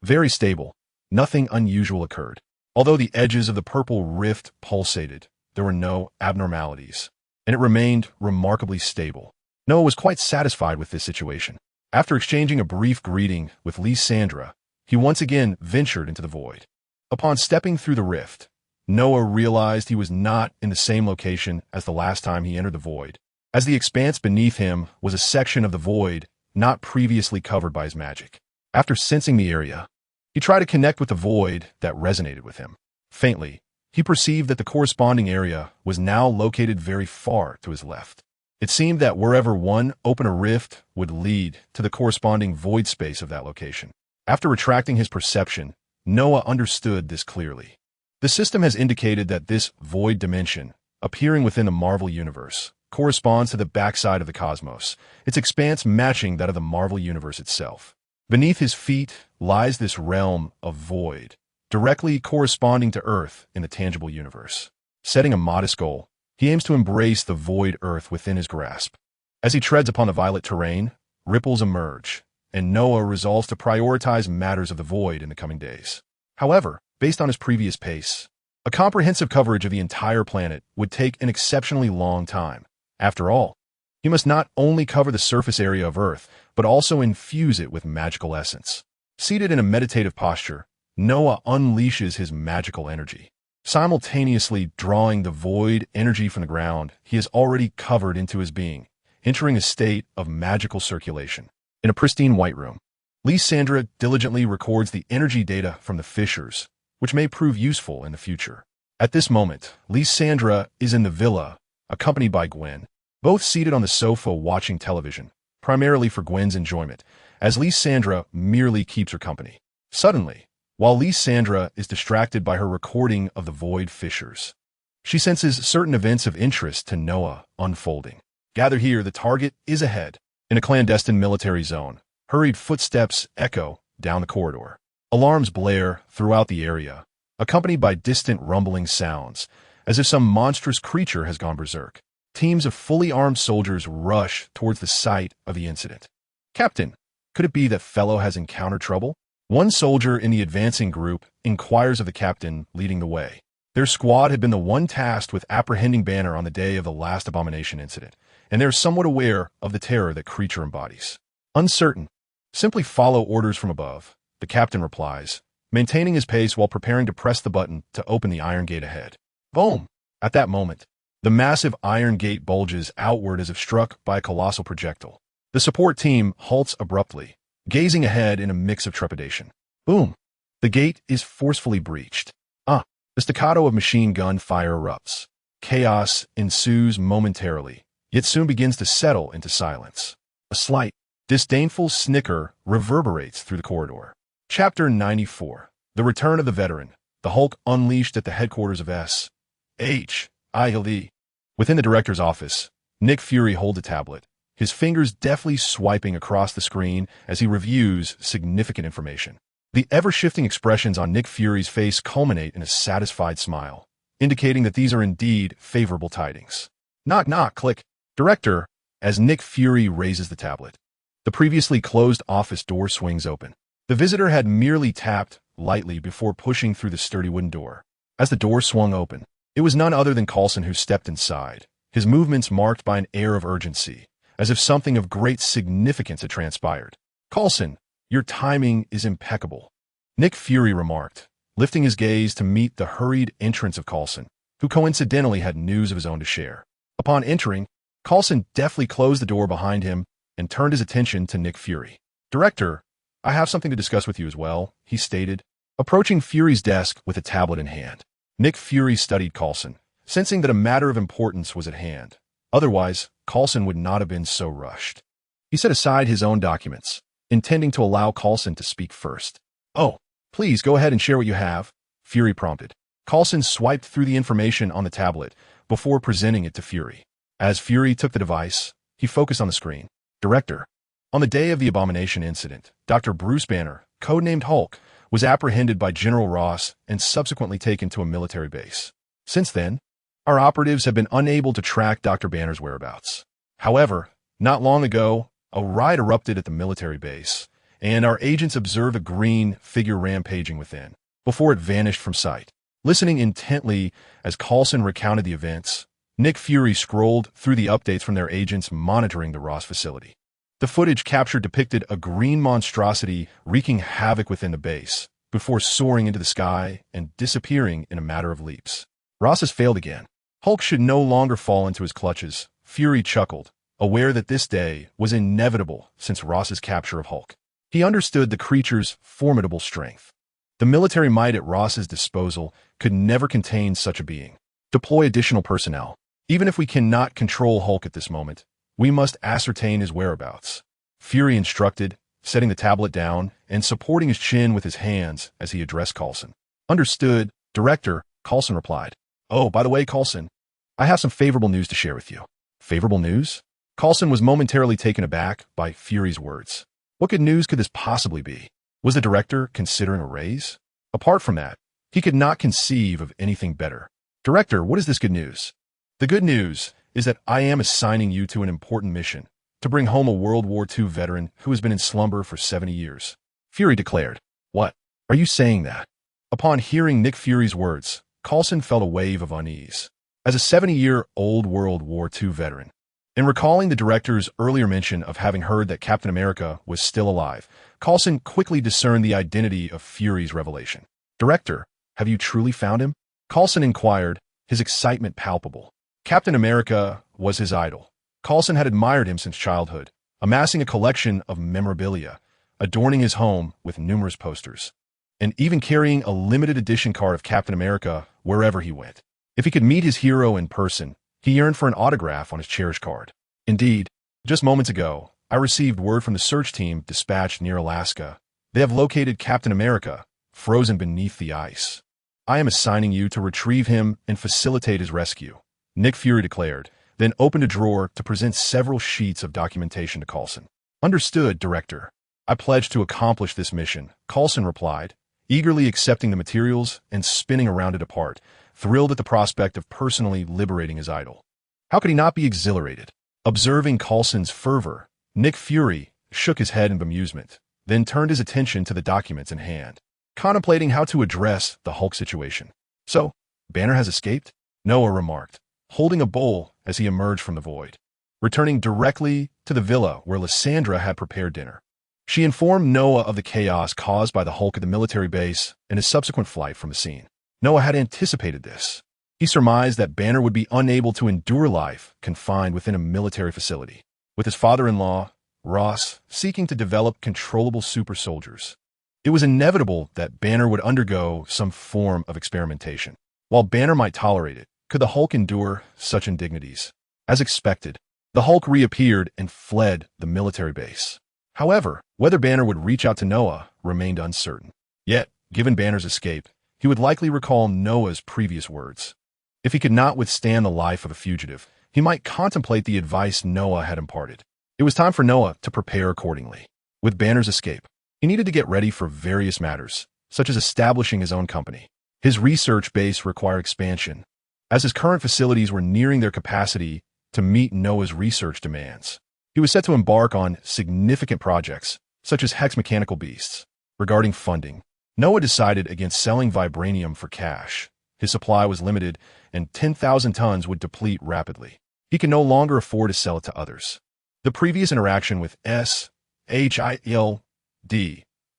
Very stable. Nothing unusual occurred. Although the edges of the purple rift pulsated, there were no abnormalities, and it remained remarkably stable. Noah was quite satisfied with this situation. After exchanging a brief greeting with Lysandra, he once again ventured into the void. Upon stepping through the rift, Noah realized he was not in the same location as the last time he entered the void, as the expanse beneath him was a section of the void not previously covered by his magic. After sensing the area, he tried to connect with the void that resonated with him. Faintly, he perceived that the corresponding area was now located very far to his left. It seemed that wherever one opened a rift would lead to the corresponding void space of that location. After retracting his perception, Noah understood this clearly. The system has indicated that this void dimension, appearing within the Marvel universe, corresponds to the backside of the cosmos, its expanse matching that of the Marvel universe itself. Beneath his feet lies this realm of void, directly corresponding to Earth in the tangible universe. Setting a modest goal, he aims to embrace the void Earth within his grasp. As he treads upon the violet terrain, ripples emerge, and Noah resolves to prioritize matters of the void in the coming days. However, based on his previous pace, a comprehensive coverage of the entire planet would take an exceptionally long time. After all, he must not only cover the surface area of Earth, but also infuse it with magical essence. Seated in a meditative posture, Noah unleashes his magical energy, simultaneously drawing the void energy from the ground he has already covered into his being, entering a state of magical circulation. In a pristine white room, Lysandra diligently records the energy data from the fissures, which may prove useful in the future. At this moment, Lysandra is in the villa, accompanied by Gwen, both seated on the sofa watching television, primarily for Gwen's enjoyment, as Lysandra merely keeps her company. Suddenly, while Lysandra is distracted by her recording of the Void Fissures. She senses certain events of interest to Noah unfolding. Gather here, the target is ahead. In a clandestine military zone, hurried footsteps echo down the corridor. Alarms blare throughout the area, accompanied by distant rumbling sounds, as if some monstrous creature has gone berserk. Teams of fully armed soldiers rush towards the site of the incident. Captain, could it be that fellow has encountered trouble? One soldier in the advancing group inquires of the captain leading the way. Their squad had been the one tasked with apprehending Banner on the day of the last abomination incident, and they are somewhat aware of the terror that creature embodies. Uncertain, simply follow orders from above, the captain replies, maintaining his pace while preparing to press the button to open the iron gate ahead. Boom! At that moment, the massive iron gate bulges outward as if struck by a colossal projectile. The support team halts abruptly, gazing ahead in a mix of trepidation. Boom! The gate is forcefully breached. The staccato of machine gun fire erupts. Chaos ensues momentarily, yet soon begins to settle into silence. A slight, disdainful snicker reverberates through the corridor. Chapter 94. The Return of the Veteran. The Hulk unleashed at the headquarters of S.H.I.L.E. Within the director's office, Nick Fury holds a tablet, his fingers deftly swiping across the screen as he reviews significant information. The ever-shifting expressions on Nick Fury's face culminate in a satisfied smile, indicating that these are indeed favorable tidings. Knock, knock, click. Director, as Nick Fury raises the tablet. The previously closed office door swings open. The visitor had merely tapped lightly before pushing through the sturdy wooden door. As the door swung open, it was none other than Coulson who stepped inside, his movements marked by an air of urgency, as if something of great significance had transpired. Coulson, your timing is impeccable, Nick Fury remarked, lifting his gaze to meet the hurried entrance of Coulson, who coincidentally had news of his own to share. Upon entering, Coulson deftly closed the door behind him and turned his attention to Nick Fury. Director, I have something to discuss with you as well, he stated, approaching Fury's desk with a tablet in hand. Nick Fury studied Coulson, sensing that a matter of importance was at hand. Otherwise, Coulson would not have been so rushed. He set aside his own documents, intending to allow Coulson to speak first. Oh, please go ahead and share what you have, Fury prompted. Coulson swiped through the information on the tablet before presenting it to Fury. As Fury took the device, he focused on the screen. Director, on the day of the abomination incident, Dr. Bruce Banner, codenamed Hulk, was apprehended by General Ross and subsequently taken to a military base. Since then, our operatives have been unable to track Dr. Banner's whereabouts. However, not long ago, a riot erupted at the military base, and our agents observed a green figure rampaging within, before it vanished from sight. Listening intently as Coulson recounted the events, Nick Fury scrolled through the updates from their agents monitoring the Ross facility. The footage captured depicted a green monstrosity wreaking havoc within the base, before soaring into the sky and disappearing in a matter of leaps. Ross has failed again. Hulk should no longer fall into his clutches, Fury chuckled, aware that this day was inevitable since Ross's capture of Hulk. He understood the creature's formidable strength. The military might at Ross's disposal could never contain such a being. Deploy additional personnel. Even if we cannot control Hulk at this moment, we must ascertain his whereabouts, Fury instructed, setting the tablet down and supporting his chin with his hands as he addressed Coulson. Understood, Director, Coulson replied. Oh, by the way, Coulson, I have some favorable news to share with you. Favorable news? Coulson was momentarily taken aback by Fury's words. What good news could this possibly be? Was the director considering a raise? Apart from that, he could not conceive of anything better. Director, what is this good news? The good news is that I am assigning you to an important mission, to bring home a World War II veteran who has been in slumber for 70 years. Fury declared. What? Are you saying that? Upon hearing Nick Fury's words, Coulson felt a wave of unease. As a 70-year-old World War II veteran, in recalling the director's earlier mention of having heard that Captain America was still alive, Coulson quickly discerned the identity of Fury's revelation. Director, have you truly found him? Coulson inquired, his excitement palpable. Captain America was his idol. Coulson had admired him since childhood, amassing a collection of memorabilia, adorning his home with numerous posters, and even carrying a limited edition card of Captain America wherever he went. If he could meet his hero in person, he yearned for an autograph on his cherished card. Indeed, just moments ago, I received word from the search team dispatched near Alaska. They have located Captain America, frozen beneath the ice. I am assigning you to retrieve him and facilitate his rescue, Nick Fury declared, then opened a drawer to present several sheets of documentation to Coulson. Understood, Director. I pledge to accomplish this mission, Coulson replied, eagerly accepting the materials and spinning a rounded apart, thrilled at the prospect of personally liberating his idol. How could he not be exhilarated? Observing Coulson's fervor, Nick Fury shook his head in bemusement, then turned his attention to the documents in hand, contemplating how to address the Hulk situation. So, Banner has escaped? Noah remarked, holding a bowl as he emerged from the void. Returning directly to the villa where Lysandra had prepared dinner, she informed Noah of the chaos caused by the Hulk at the military base and his subsequent flight from the scene. Noah had anticipated this. He surmised that Banner would be unable to endure life confined within a military facility, with his father-in-law, Ross, seeking to develop controllable super soldiers. It was inevitable that Banner would undergo some form of experimentation. While Banner might tolerate it, could the Hulk endure such indignities? As expected, the Hulk reappeared and fled the military base. However, whether Banner would reach out to Noah remained uncertain. Yet, given Banner's escape, he would likely recall Noah's previous words. If he could not withstand the life of a fugitive, he might contemplate the advice Noah had imparted. It was time for Noah to prepare accordingly. With Banner's escape, he needed to get ready for various matters, such as establishing his own company. His research base required expansion, as his current facilities were nearing their capacity to meet Noah's research demands. He was set to embark on significant projects, such as hex mechanical beasts. Regarding funding, Noah decided against selling vibranium for cash. His supply was limited, and 10,000 tons would deplete rapidly. He could no longer afford to sell it to others. The previous interaction with SHIELD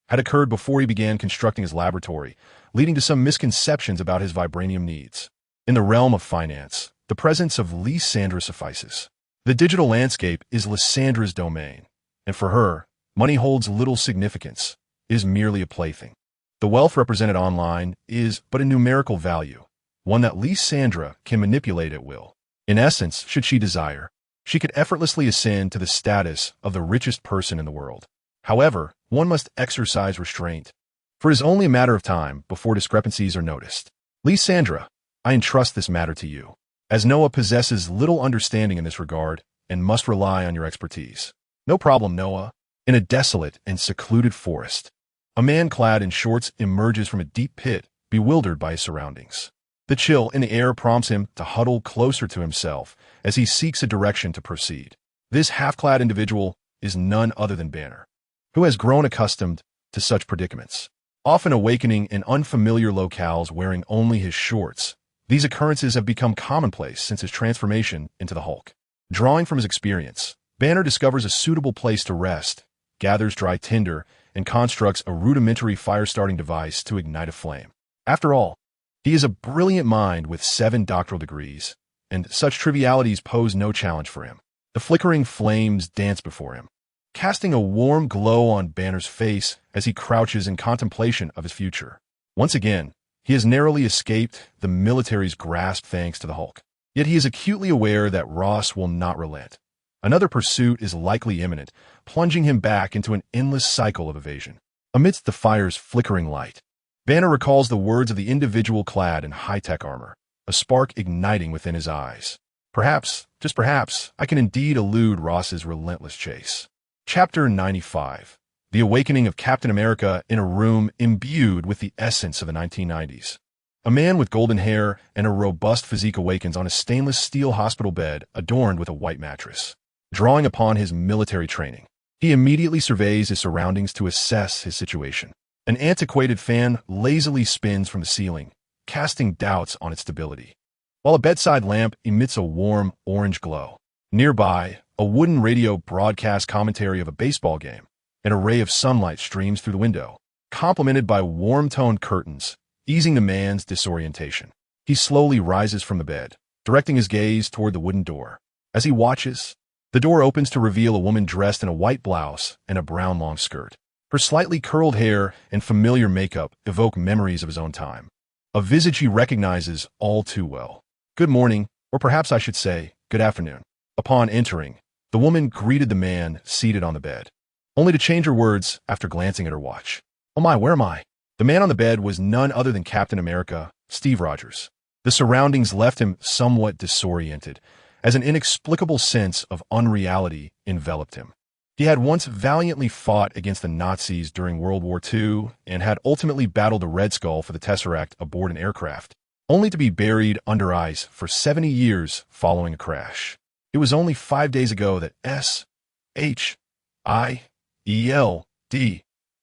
had occurred before he began constructing his laboratory, leading to some misconceptions about his vibranium needs. In the realm of finance, the presence of Lysandra suffices. The digital landscape is Lysandra's domain, and for her, money holds little significance, is merely a plaything. The wealth represented online is but a numerical value, one that Lysandra can manipulate at will. In essence, should she desire, she could effortlessly ascend to the status of the richest person in the world. However, one must exercise restraint, for it is only a matter of time before discrepancies are noticed. Lysandra, I entrust this matter to you, as Noah possesses little understanding in this regard and must rely on your expertise. No problem, Noah. In a desolate and secluded forest, a man clad in shorts emerges from a deep pit, bewildered by his surroundings. The chill in the air prompts him to huddle closer to himself as he seeks a direction to proceed. This half-clad individual is none other than Banner, who has grown accustomed to such predicaments, often awakening in unfamiliar locales wearing only his shorts. These occurrences have become commonplace since his transformation into the Hulk. Drawing from his experience, Banner discovers a suitable place to rest, gathers dry tinder, and constructs a rudimentary fire-starting device to ignite a flame. After all, he is a brilliant mind with 7 doctoral degrees, and such trivialities pose no challenge for him. The flickering flames dance before him, casting a warm glow on Banner's face as he crouches in contemplation of his future. Once again, he has narrowly escaped the military's grasp thanks to the Hulk. Yet he is acutely aware that Ross will not relent. Another pursuit is likely imminent, plunging him back into an endless cycle of evasion. Amidst the fire's flickering light, Banner recalls the words of the individual clad in high-tech armor, a spark igniting within his eyes. Perhaps, just perhaps, I can indeed elude Ross's relentless chase. Chapter 95. The Awakening of Captain America in a room imbued with the essence of the 1990s. A man with golden hair and a robust physique awakens on a stainless steel hospital bed adorned with a white mattress. Drawing upon his military training, he immediately surveys his surroundings to assess his situation. An antiquated fan lazily spins from the ceiling, casting doubts on its stability, while a bedside lamp emits a warm orange glow. Nearby, a wooden radio broadcasts commentary of a baseball game. An array of sunlight streams through the window, complemented by warm-toned curtains, easing the man's disorientation. He slowly rises from the bed, directing his gaze toward the wooden door. As he watches, the door opens to reveal a woman dressed in a white blouse and a brown long skirt. Her slightly curled hair and familiar makeup evoke memories of his own time, a visage he recognizes all too well. Good morning, or perhaps I should say, good afternoon. Upon entering, the woman greeted the man seated on the bed, only to change her words after glancing at her watch. Oh my, where am I? The man on the bed was none other than Captain America, Steve Rogers. The surroundings left him somewhat disoriented, as an inexplicable sense of unreality enveloped him. He had once valiantly fought against the Nazis during World War II and had ultimately battled the Red Skull for the Tesseract aboard an aircraft, only to be buried under ice for 70 years following a crash. It was only 5 days ago that S.H.I.E.L.D.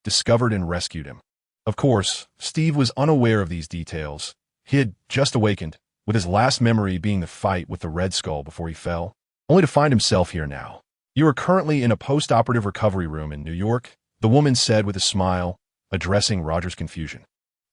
discovered and rescued him. Of course, Steve was unaware of these details. He had just awakened, with his last memory being the fight with the Red Skull before he fell, only to find himself here now. "You are currently in a post-operative recovery room in New York," the woman said with a smile, addressing Rogers' confusion.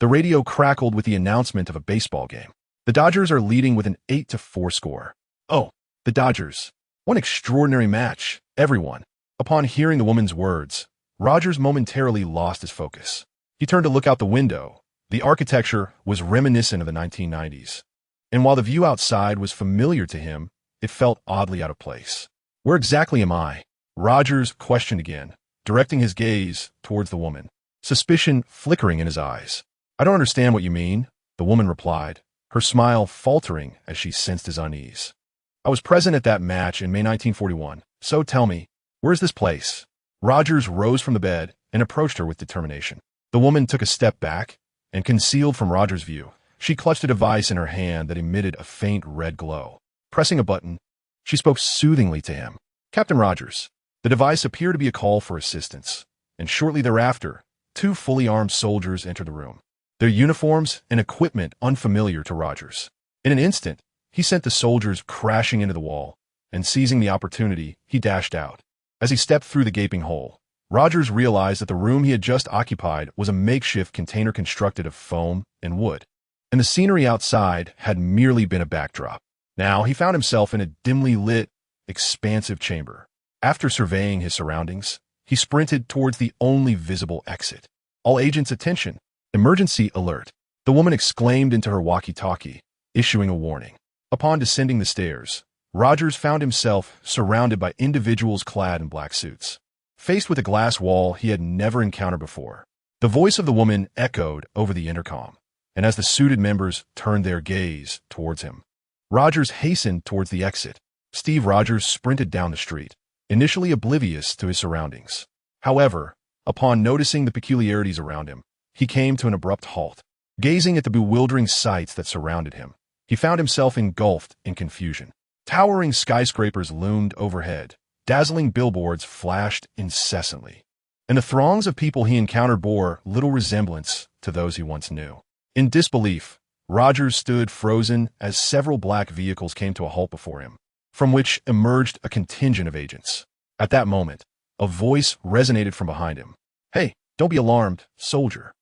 The radio crackled with the announcement of a baseball game. The Dodgers are leading with an 8-4 score. "Oh, the Dodgers. What an extraordinary match, everyone." Upon hearing the woman's words, Rogers momentarily lost his focus. He turned to look out the window. The architecture was reminiscent of the 1990s. And while the view outside was familiar to him, it felt oddly out of place. "Where exactly am I?" Rogers questioned again, directing his gaze towards the woman, suspicion flickering in his eyes. "I don't understand what you mean," the woman replied, her smile faltering as she sensed his unease. "I was present at that match in May 1941, so tell me, where is this place?" Rogers rose from the bed and approached her with determination. The woman took a step back, and concealed from Rogers' view, she clutched a device in her hand that emitted a faint red glow. Pressing a button, she spoke soothingly to him. "Captain Rogers." The device appeared to be a call for assistance, and shortly thereafter, 2 fully armed soldiers entered the room, their uniforms and equipment unfamiliar to Rogers. In an instant, he sent the soldiers crashing into the wall, and seizing the opportunity, he dashed out. As he stepped through the gaping hole, Rogers realized that the room he had just occupied was a makeshift container constructed of foam and wood, and the scenery outside had merely been a backdrop. Now he found himself in a dimly lit, expansive chamber. After surveying his surroundings, he sprinted towards the only visible exit. "All agents, attention! Emergency alert!" the woman exclaimed into her walkie-talkie, issuing a warning. Upon descending the stairs, Rogers found himself surrounded by individuals clad in black suits. Faced with a glass wall he had never encountered before, the voice of the woman echoed over the intercom, and as the suited members turned their gaze towards him, Rogers hastened towards the exit. Steve Rogers sprinted down the street, initially oblivious to his surroundings. However, upon noticing the peculiarities around him, he came to an abrupt halt. Gazing at the bewildering sights that surrounded him, he found himself engulfed in confusion. Towering skyscrapers loomed overhead, dazzling billboards flashed incessantly, and the throngs of people he encountered bore little resemblance to those he once knew. In disbelief, Rogers stood frozen as several black vehicles came to a halt before him, from which emerged a contingent of agents. At that moment, a voice resonated from behind him. "Hey, don't be alarmed, soldier."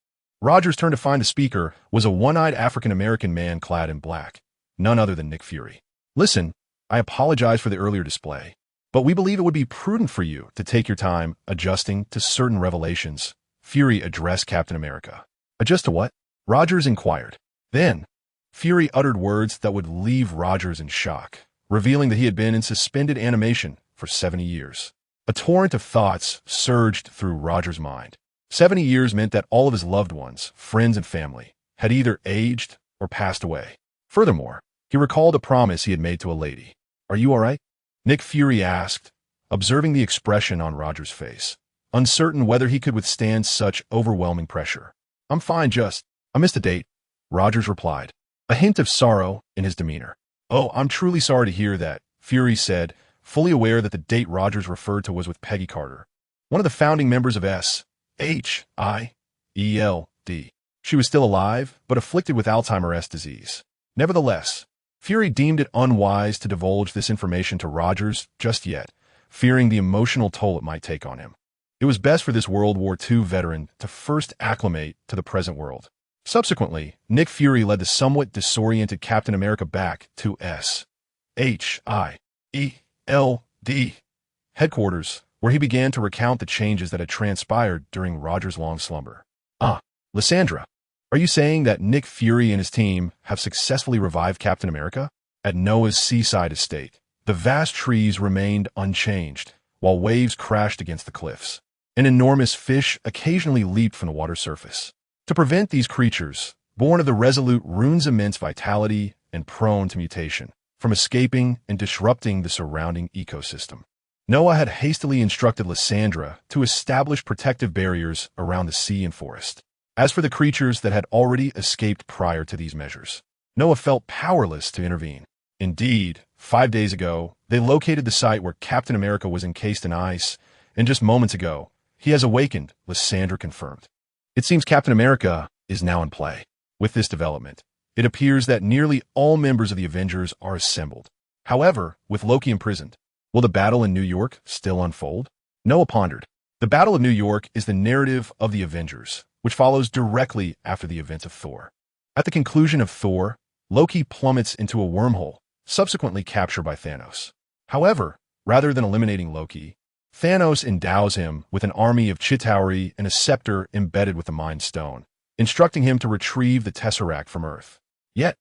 Rogers turned to find the speaker was a one-eyed African-American man clad in black, none other than Nick Fury. "Listen, I apologize for the earlier display, but we believe it would be prudent for you to take your time adjusting to certain revelations," Fury addressed Captain America. "Adjust to what?" Rogers inquired. Then, Fury uttered words that would leave Rogers in shock, revealing that he had been in suspended animation for 70 years. A torrent of thoughts surged through Rogers' mind. 70 years meant that all of his loved ones, friends and family, had either aged or passed away. Furthermore, he recalled a promise he had made to a lady. "Are you all right?" Nick Fury asked, observing the expression on Rogers' face, uncertain whether he could withstand such overwhelming pressure. "I'm fine, I missed a date," Rogers replied, a hint of sorrow in his demeanor. "Oh, I'm truly sorry to hear that," Fury said, fully aware that the date Rogers referred to was with Peggy Carter, one of the founding members of S.H.I.E.L.D. She was still alive, but afflicted with Alzheimer's disease. Nevertheless, Fury deemed it unwise to divulge this information to Rogers just yet, fearing the emotional toll it might take on him. It was best for this World War II veteran to first acclimate to the present world. Subsequently, Nick Fury led the somewhat disoriented Captain America back to S.H.I.E.L.D. headquarters, where he began to recount the changes that had transpired during Rogers' long slumber. Lysandra, are you saying that Nick Fury and his team have successfully revived Captain America?" At Noah's seaside estate, the vast trees remained unchanged, while waves crashed against the cliffs. An enormous fish occasionally leaped from the water's surface. To prevent these creatures, born of the resolute rune's immense vitality and prone to mutation, from escaping and disrupting the surrounding ecosystem, Noah had hastily instructed Lysandra to establish protective barriers around the sea and forest. As for the creatures that had already escaped prior to these measures, Noah felt powerless to intervene. Indeed, 5 days ago, they located the site where Captain America was encased in ice, and just moments ago, he has awakened, Lysandra confirmed. It seems Captain America is now in play. With this development, it appears that nearly all members of the Avengers are assembled. However, with Loki imprisoned, will the battle in New York still unfold? Noah pondered. The Battle of New York is the narrative of the Avengers, which follows directly after the events of Thor. At the conclusion of Thor, Loki plummets into a wormhole, subsequently captured by Thanos. However, rather than eliminating Loki, Thanos endows him with an army of Chitauri and a scepter embedded with the Mind Stone, instructing him to retrieve the Tesseract from Earth. Yet,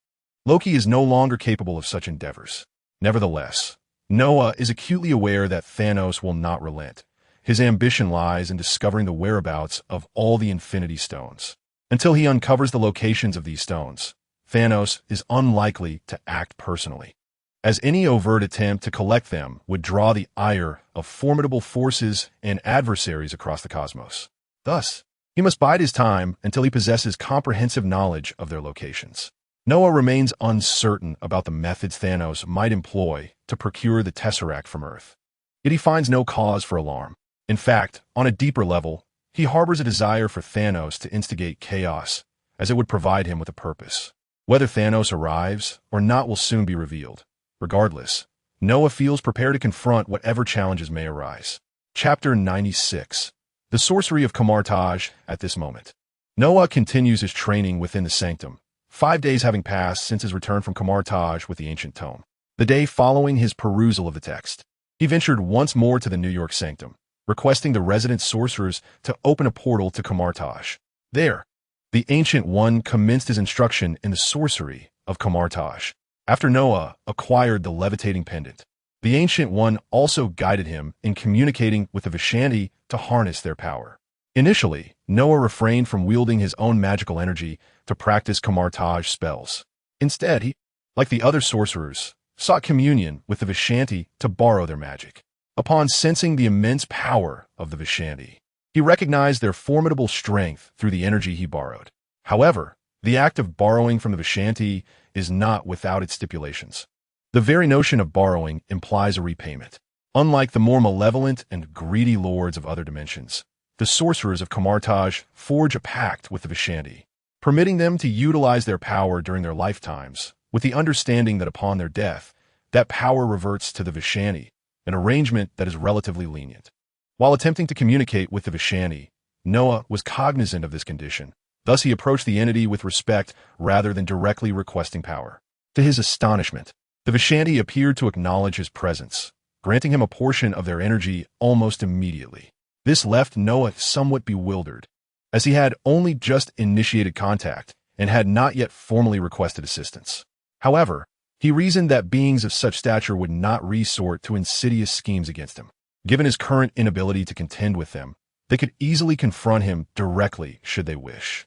Loki is no longer capable of such endeavors. Nevertheless, Noah is acutely aware that Thanos will not relent. His ambition lies in discovering the whereabouts of all the Infinity Stones. Until he uncovers the locations of these stones, Thanos is unlikely to act personally, as any overt attempt to collect them would draw the ire of formidable forces and adversaries across the cosmos. Thus, he must bide his time until he possesses comprehensive knowledge of their locations. Noah remains uncertain about the methods Thanos might employ to procure the Tesseract from Earth. Yet he finds no cause for alarm. In fact, on a deeper level, he harbors a desire for Thanos to instigate chaos, as it would provide him with a purpose. Whether Thanos arrives or not will soon be revealed. Regardless, Noah feels prepared to confront whatever challenges may arise. Chapter 96. The Sorcery of Camartage at this moment. Noah continues his training within the Sanctum, 5 days having passed since his return from Camartage with the ancient tome. The day following his perusal of the text, he ventured once more to the New York Sanctum, requesting the resident sorcerers to open a portal to Camartage. There, the Ancient One commenced his instruction in the sorcery of Camartage. After Noah acquired the levitating pendant, the Ancient One also guided him in communicating with the Vishanti to harness their power. Initially, Noah refrained from wielding his own magical energy to practice Camartage spells. Instead, he, like the other sorcerers, sought communion with the Vishanti to borrow their magic. Upon sensing the immense power of the Vishanti, he recognized their formidable strength through the energy he borrowed. However, the act of borrowing from the Vishanti is not without its stipulations. The very notion of borrowing implies a repayment. Unlike the more malevolent and greedy lords of other dimensions, the sorcerers of Camartage forge a pact with the Vishanti, permitting them to utilize their power during their lifetimes, with the understanding that upon their death, that power reverts to the Vishanti, an arrangement that is relatively lenient. While attempting to communicate with the Vishanti, Noah was cognizant of this condition. Thus he approached the entity with respect rather than directly requesting power. To his astonishment, the Vishanti appeared to acknowledge his presence, granting him a portion of their energy almost immediately. This left Noah somewhat bewildered, as he had only just initiated contact and had not yet formally requested assistance. However, he reasoned that beings of such stature would not resort to insidious schemes against him. Given his current inability to contend with them, they could easily confront him directly should they wish.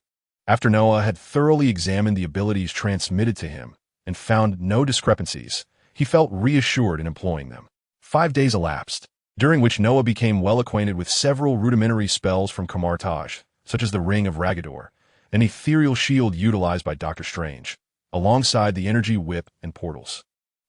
After Noah had thoroughly examined the abilities transmitted to him and found no discrepancies, he felt reassured in employing them. 5 days elapsed, during which Noah became well acquainted with several rudimentary spells from Camartage, such as the Ring of Ragador, an ethereal shield utilized by Doctor Strange, alongside the energy whip and portals.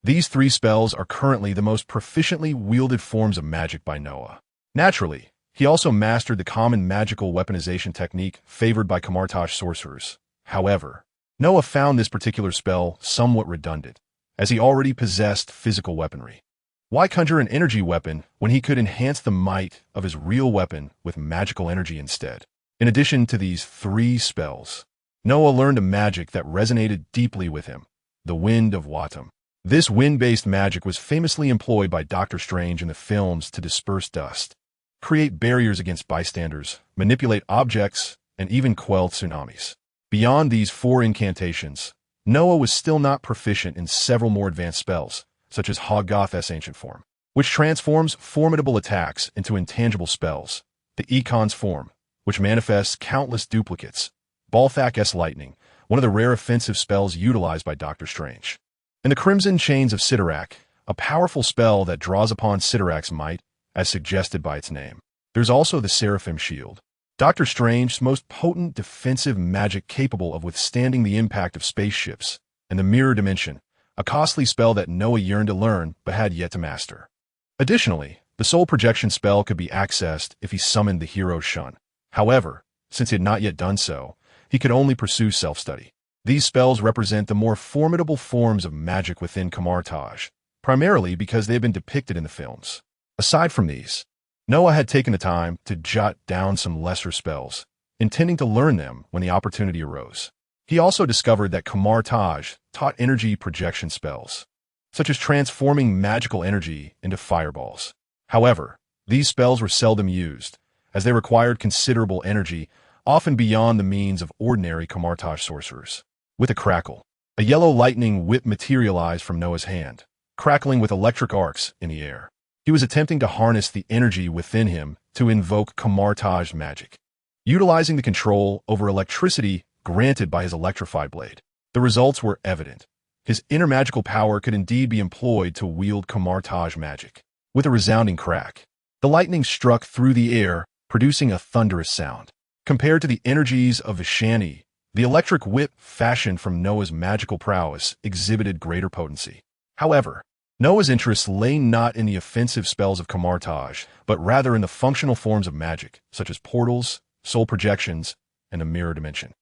These 3 spells are currently the most proficiently wielded forms of magic by Noah. Naturally, he also mastered the common magical weaponization technique favored by Camartage sorcerers. However, Noah found this particular spell somewhat redundant, as he already possessed physical weaponry. Why conjure an energy weapon when he could enhance the might of his real weapon with magical energy instead? In addition to these 3 spells, Noah learned a magic that resonated deeply with him, the Wind of Watam. This wind-based magic was famously employed by Doctor Strange in the films to disperse dust, create barriers against bystanders, manipulate objects, and even quell tsunamis. Beyond these 4 incantations, Noah was still not proficient in several more advanced spells, such as Hoggoth's ancient form, which transforms formidable attacks into intangible spells, the Econ's form, which manifests countless duplicates, Balthak's Lightning, one of the rare offensive spells utilized by Doctor Strange. And the Crimson Chains of Sidorak, a powerful spell that draws upon Sidorak's might, as suggested by its name. There's also the Seraphim Shield, Doctor Strange's most potent defensive magic capable of withstanding the impact of spaceships, and the Mirror Dimension, a costly spell that Noah yearned to learn but had yet to master. Additionally, the Soul Projection spell could be accessed if he summoned the hero Shun. However, since he had not yet done so, he could only pursue self-study. These spells represent the more formidable forms of magic within Kamar-Taj, primarily because they have been depicted in the films. Aside from these, Noah had taken the time to jot down some lesser spells, intending to learn them when the opportunity arose. He also discovered that Kamar-Taj taught energy projection spells, such as transforming magical energy into fireballs. However, these spells were seldom used, as they required considerable energy, often beyond the means of ordinary Kamar-Taj sorcerers. With a crackle, a yellow lightning whip materialized from Noah's hand, crackling with electric arcs in the air. He was attempting to harness the energy within him to invoke Kamar-Taj magic, utilizing the control over electricity granted by his electrified blade. The results were evident. His inner magical power could indeed be employed to wield Kamar-Taj magic. With a resounding crack, the lightning struck through the air, producing a thunderous sound. Compared to the energies of Vishani, the electric whip fashioned from Noah's magical prowess exhibited greater potency. However, Noah's interest lay not in the offensive spells of Kamar-Taj, but rather in the functional forms of magic, such as portals, soul projections, and the mirror dimension.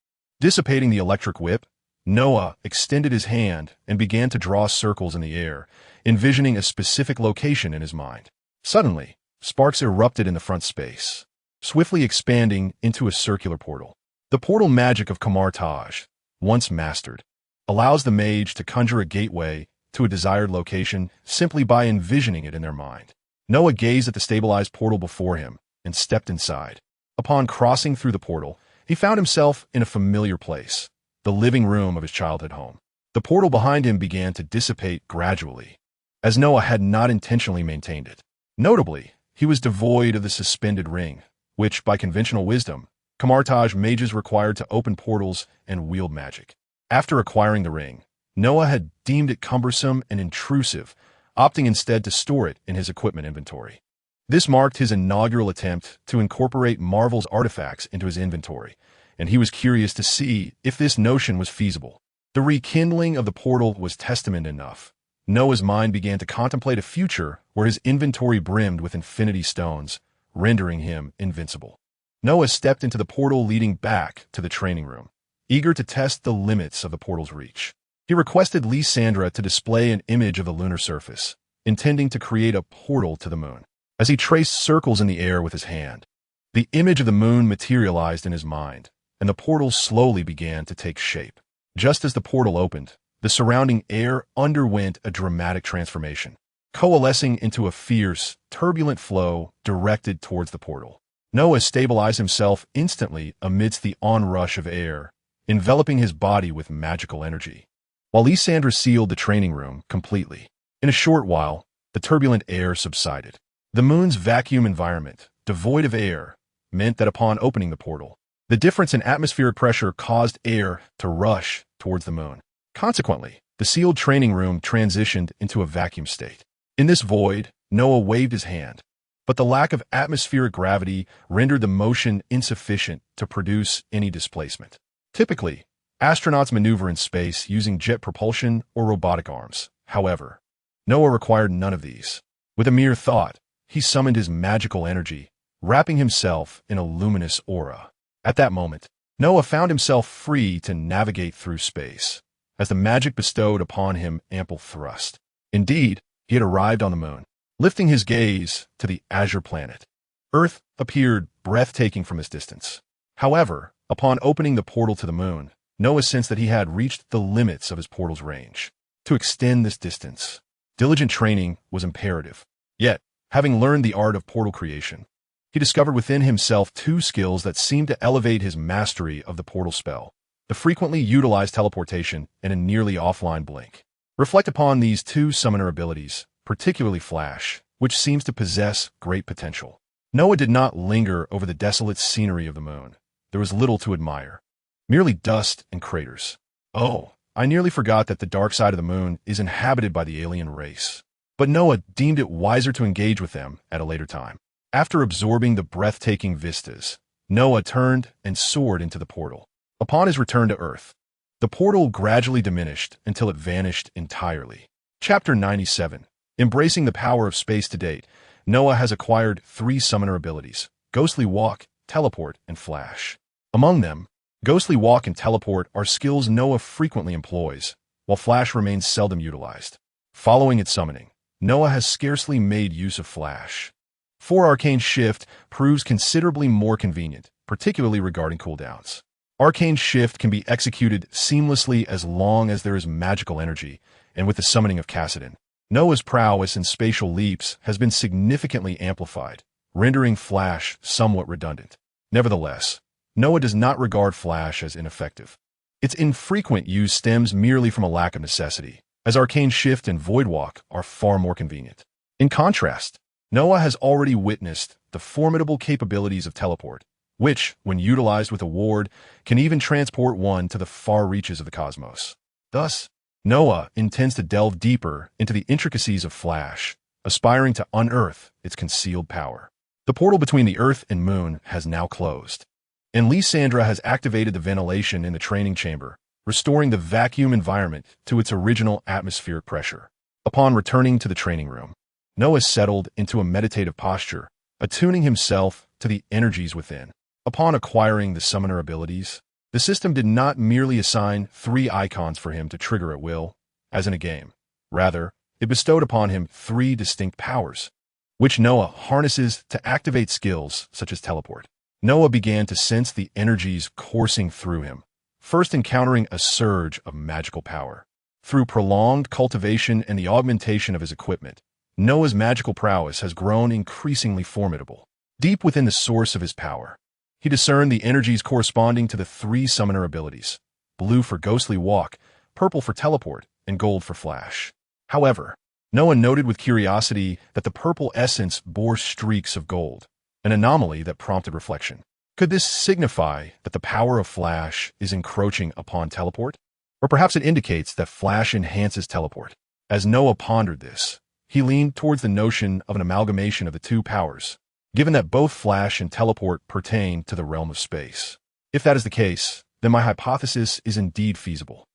Dissipating the electric whip, Noah extended his hand and began to draw circles in the air, envisioning a specific location in his mind. Suddenly, sparks erupted in the front space, swiftly expanding into a circular portal. The portal magic of Kamar-Taj, once mastered, allows the mage to conjure a gateway to a desired location simply by envisioning it in their mind. Noah gazed at the stabilized portal before him and stepped inside. Upon crossing through the portal, he found himself in a familiar place, the living room of his childhood home. The portal behind him began to dissipate gradually, as Noah had not intentionally maintained it. Notably, he was devoid of the suspended ring, which, by conventional wisdom, Kamar-Taj mages required to open portals and wield magic. After acquiring the ring, Noah had deemed it cumbersome and intrusive, opting instead to store it in his equipment inventory. This marked his inaugural attempt to incorporate Marvel's artifacts into his inventory, and he was curious to see if this notion was feasible. The rekindling of the portal was testament enough. Noah's mind began to contemplate a future where his inventory brimmed with infinity stones, rendering him invincible. Noah stepped into the portal leading back to the training room, eager to test the limits of the portal's reach. He requested Lysandra to display an image of the lunar surface, intending to create a portal to the moon. As he traced circles in the air with his hand, the image of the moon materialized in his mind, and the portal slowly began to take shape. Just as the portal opened, the surrounding air underwent a dramatic transformation, coalescing into a fierce, turbulent flow directed towards the portal. Noah stabilized himself instantly amidst the onrush of air, enveloping his body with magical energy, while Lysandra sealed the training room completely. In a short while, the turbulent air subsided. The moon's vacuum environment, devoid of air, meant that upon opening the portal, the difference in atmospheric pressure caused air to rush towards the moon. Consequently, the sealed training room transitioned into a vacuum state. In this void, Noah waved his hand, but the lack of atmospheric gravity rendered the motion insufficient to produce any displacement. Typically, astronauts maneuver in space using jet propulsion or robotic arms. However, Noah required none of these. With a mere thought, he summoned his magical energy, wrapping himself in a luminous aura. At that moment, Noah found himself free to navigate through space, as the magic bestowed upon him ample thrust. Indeed, he had arrived on the moon. Lifting his gaze to the azure planet, Earth appeared breathtaking from this distance. However, upon opening the portal to the moon, Noah sensed that he had reached the limits of his portal's range. To extend this distance, diligent training was imperative. Yet, having learned the art of portal creation, he discovered within himself two skills that seemed to elevate his mastery of the portal spell: the frequently utilized teleportation and a nearly offline blink. Reflect upon these two summoner abilities, particularly Flash, which seems to possess great potential. Noah did not linger over the desolate scenery of the moon. There was little to admire. merely dust and craters. Oh, I nearly forgot that the dark side of the moon is inhabited by the alien race. But Noah deemed it wiser to engage with them at a later time. After absorbing the breathtaking vistas, Noah turned and soared into the portal. Upon his return to Earth, the portal gradually diminished until it vanished entirely. Chapter 97. Embracing the power of space to date, Noah has acquired 3 summoner abilities: Ghostly Walk, Teleport, and Flash. Among them, Ghostly Walk and Teleport are skills Noah frequently employs, while Flash remains seldom utilized. Following its summoning, Noah has scarcely made use of Flash. 4 Arcane Shift proves considerably more convenient, particularly regarding cooldowns. Arcane Shift can be executed seamlessly as long as there is magical energy, and with the summoning of Kassadin, Noah's prowess in spatial leaps has been significantly amplified, rendering Flash somewhat redundant. Nevertheless, Noah does not regard Flash as ineffective. Its infrequent use stems merely from a lack of necessity, as Arcane Shift and Void Walk are far more convenient. In contrast, Noah has already witnessed the formidable capabilities of Teleport, which, when utilized with a ward, can even transport one to the far reaches of the cosmos. Thus, Noah intends to delve deeper into the intricacies of Flash, aspiring to unearth its concealed power. The portal between the Earth and Moon has now closed, and Lysandra has activated the ventilation in the training chamber, restoring the vacuum environment to its original atmospheric pressure. Upon returning to the training room, Noah settled into a meditative posture, attuning himself to the energies within. Upon acquiring the summoner abilities, the system did not merely assign 3 icons for him to trigger at will, as in a game. Rather, it bestowed upon him 3 distinct powers, which Noah harnesses to activate skills such as Teleport. Noah began to sense the energies coursing through him, first encountering a surge of magical power. Through prolonged cultivation and the augmentation of his equipment, Noah's magical prowess has grown increasingly formidable. Deep within the source of his power, he discerned the energies corresponding to the 3 summoner abilities: blue for Ghostly Walk, purple for Teleport, and gold for Flash. However, Noah noted with curiosity that the purple essence bore streaks of gold, an anomaly that prompted reflection. Could this signify that the power of Flash is encroaching upon Teleport? Or perhaps it indicates that Flash enhances Teleport. As Noah pondered this, he leaned towards the notion of an amalgamation of the 2 powers, given that both Flash and Teleport pertain to the realm of space. If that is the case, then my hypothesis is indeed feasible.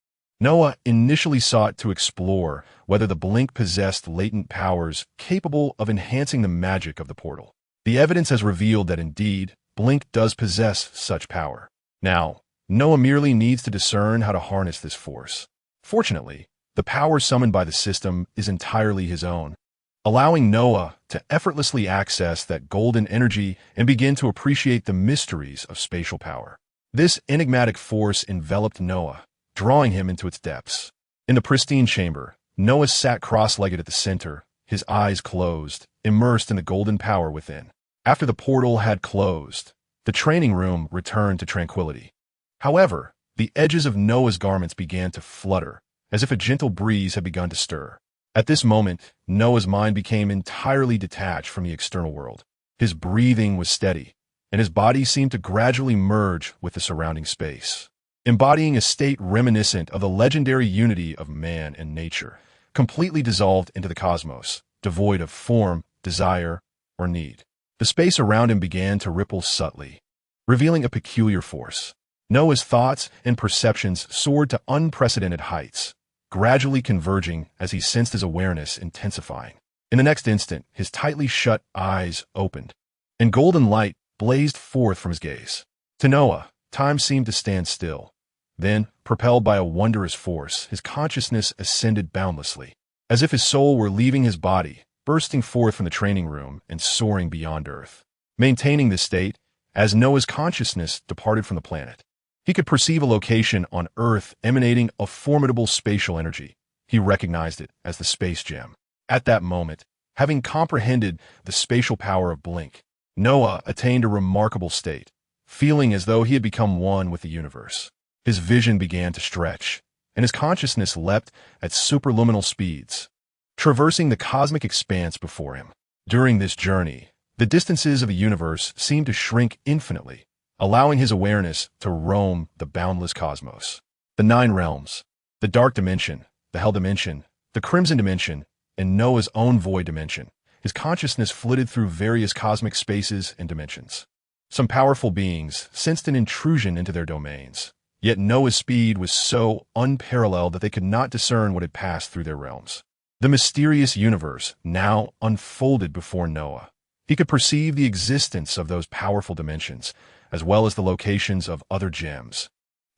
Noah initially sought to explore whether the Blink possessed latent powers capable of enhancing the magic of the portal. The evidence has revealed that indeed, Blink does possess such power. Now, Noah merely needs to discern how to harness this force. Fortunately, the power summoned by the system is entirely his own, allowing Noah to effortlessly access that golden energy and begin to appreciate the mysteries of spatial power. This enigmatic force enveloped Noah, drawing him into its depths. In the pristine chamber, Noah sat cross-legged at the center, his eyes closed, immersed in the golden power within. After the portal had closed, the training room returned to tranquility. However, the edges of Noah's garments began to flutter, as if a gentle breeze had begun to stir. At this moment, Noah's mind became entirely detached from the external world. His breathing was steady, and his body seemed to gradually merge with the surrounding space, embodying a state reminiscent of the legendary unity of man and nature, completely dissolved into the cosmos, devoid of form, desire, or need. The space around him began to ripple subtly, revealing a peculiar force. Noah's thoughts and perceptions soared to unprecedented heights, gradually converging as he sensed his awareness intensifying. In the next instant, his tightly shut eyes opened, and golden light blazed forth from his gaze. To Noah, time seemed to stand still. Then, propelled by a wondrous force, his consciousness ascended boundlessly, as if his soul were leaving his body, bursting forth from the training room and soaring beyond Earth. Maintaining this state, as Noah's consciousness departed from the planet, he could perceive a location on Earth emanating a formidable spatial energy. He recognized it as the Space Gem. At that moment, having comprehended the spatial power of Blink, Noah attained a remarkable state, feeling as though he had become one with the universe. His vision began to stretch, and his consciousness leapt at superluminal speeds, traversing the cosmic expanse before him. During this journey, the distances of the universe seemed to shrink infinitely, allowing his awareness to roam the boundless cosmos. The 9 realms, the Dark Dimension, the Hell Dimension, the Crimson Dimension, and Noah's own Void Dimension. His consciousness flitted through various cosmic spaces and dimensions. Some powerful beings sensed an intrusion into their domains, yet Noah's speed was so unparalleled that they could not discern what had passed through their realms. The mysterious universe now unfolded before Noah. He could perceive the existence of those powerful dimensions, as well as the locations of other gems,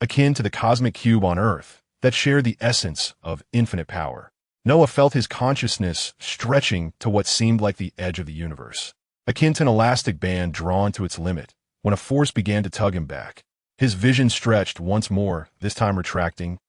akin to the cosmic cube on Earth that shared the essence of infinite power. Noah felt his consciousness stretching to what seemed like the edge of the universe, akin to an elastic band drawn to its limit, when a force began to tug him back. His vision stretched once more, this time retracting,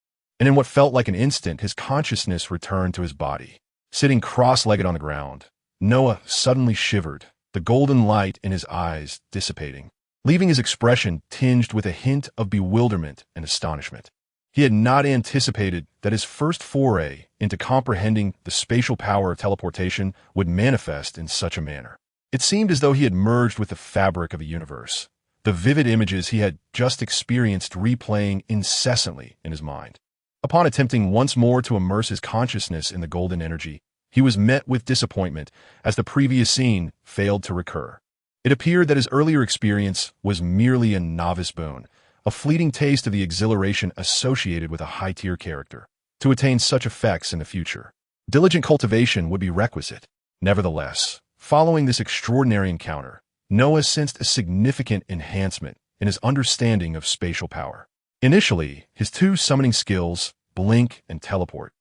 and in what felt like an instant, his consciousness returned to his body. Sitting cross-legged on the ground, Noah suddenly shivered, the golden light in his eyes dissipating, leaving his expression tinged with a hint of bewilderment and astonishment. He had not anticipated that his first foray into comprehending the spatial power of teleportation would manifest in such a manner. It seemed as though he had merged with the fabric of a universe, the vivid images he had just experienced replaying incessantly in his mind. Upon attempting once more to immerse his consciousness in the golden energy, he was met with disappointment as the previous scene failed to recur. It appeared that his earlier experience was merely a novice boon, a fleeting taste of the exhilaration associated with a high-tier character. To attain such effects in the future, diligent cultivation would be requisite. Nevertheless, following this extraordinary encounter, Noah sensed a significant enhancement in his understanding of spatial power. Initially, his 2 summoning skills, Blink and Teleport,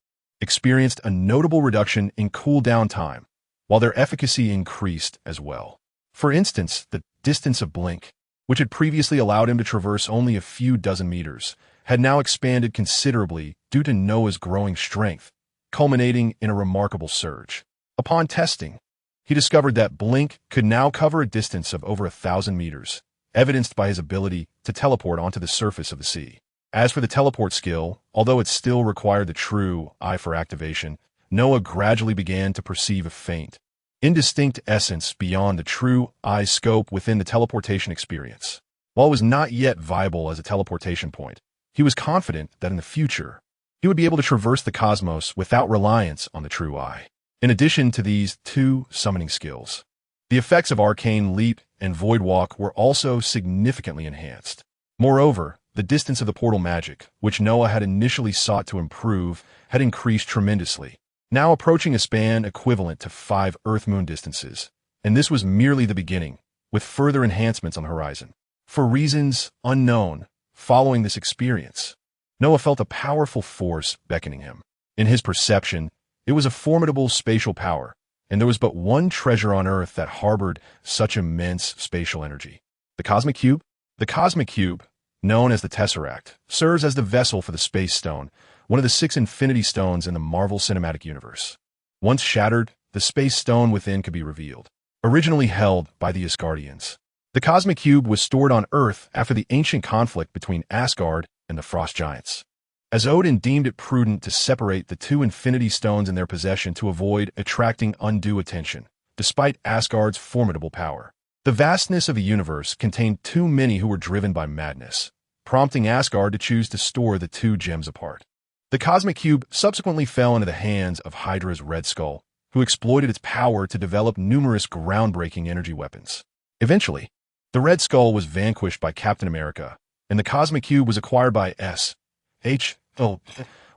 experienced a notable reduction in cooldown time, while their efficacy increased as well. For instance, the distance of Blink, which had previously allowed him to traverse only a few dozen meters, had now expanded considerably due to Noah's growing strength, culminating in a remarkable surge. Upon testing, he discovered that Blink could now cover a distance of over 1,000 meters, evidenced by his ability to teleport onto the surface of the sea. As for the teleport skill, although it still required the true eye for activation, Noah gradually began to perceive a faint, indistinct essence beyond the true eye scope within the teleportation experience. While it was not yet viable as a teleportation point, he was confident that in the future, he would be able to traverse the cosmos without reliance on the true eye. In addition to these 2 summoning skills, the effects of Arcane Leap and Void Walk were also significantly enhanced. Moreover, the distance of the portal magic, which Noah had initially sought to improve, had increased tremendously, now approaching a span equivalent to 5 Earth-Moon distances, and this was merely the beginning, with further enhancements on the horizon. For reasons unknown, following this experience, Noah felt a powerful force beckoning him. In his perception, it was a formidable spatial power, and there was but one treasure on Earth that harbored such immense spatial energy. The Cosmic Cube? The Cosmic Cube, known as the Tesseract, serves as the vessel for the Space Stone, one of the 6 Infinity Stones in the Marvel Cinematic Universe. Once shattered, the Space Stone within could be revealed. Originally held by the Asgardians, the Cosmic Cube was stored on Earth after the ancient conflict between Asgard and the Frost Giants, as Odin deemed it prudent to separate the 2 Infinity Stones in their possession to avoid attracting undue attention, despite Asgard's formidable power. The vastness of the universe contained too many who were driven by madness, prompting Asgard to choose to store the 2 gems apart. The Cosmic Cube subsequently fell into the hands of Hydra's Red Skull, who exploited its power to develop numerous groundbreaking energy weapons. Eventually, the Red Skull was vanquished by Captain America, and the Cosmic Cube was acquired by S.H.O.,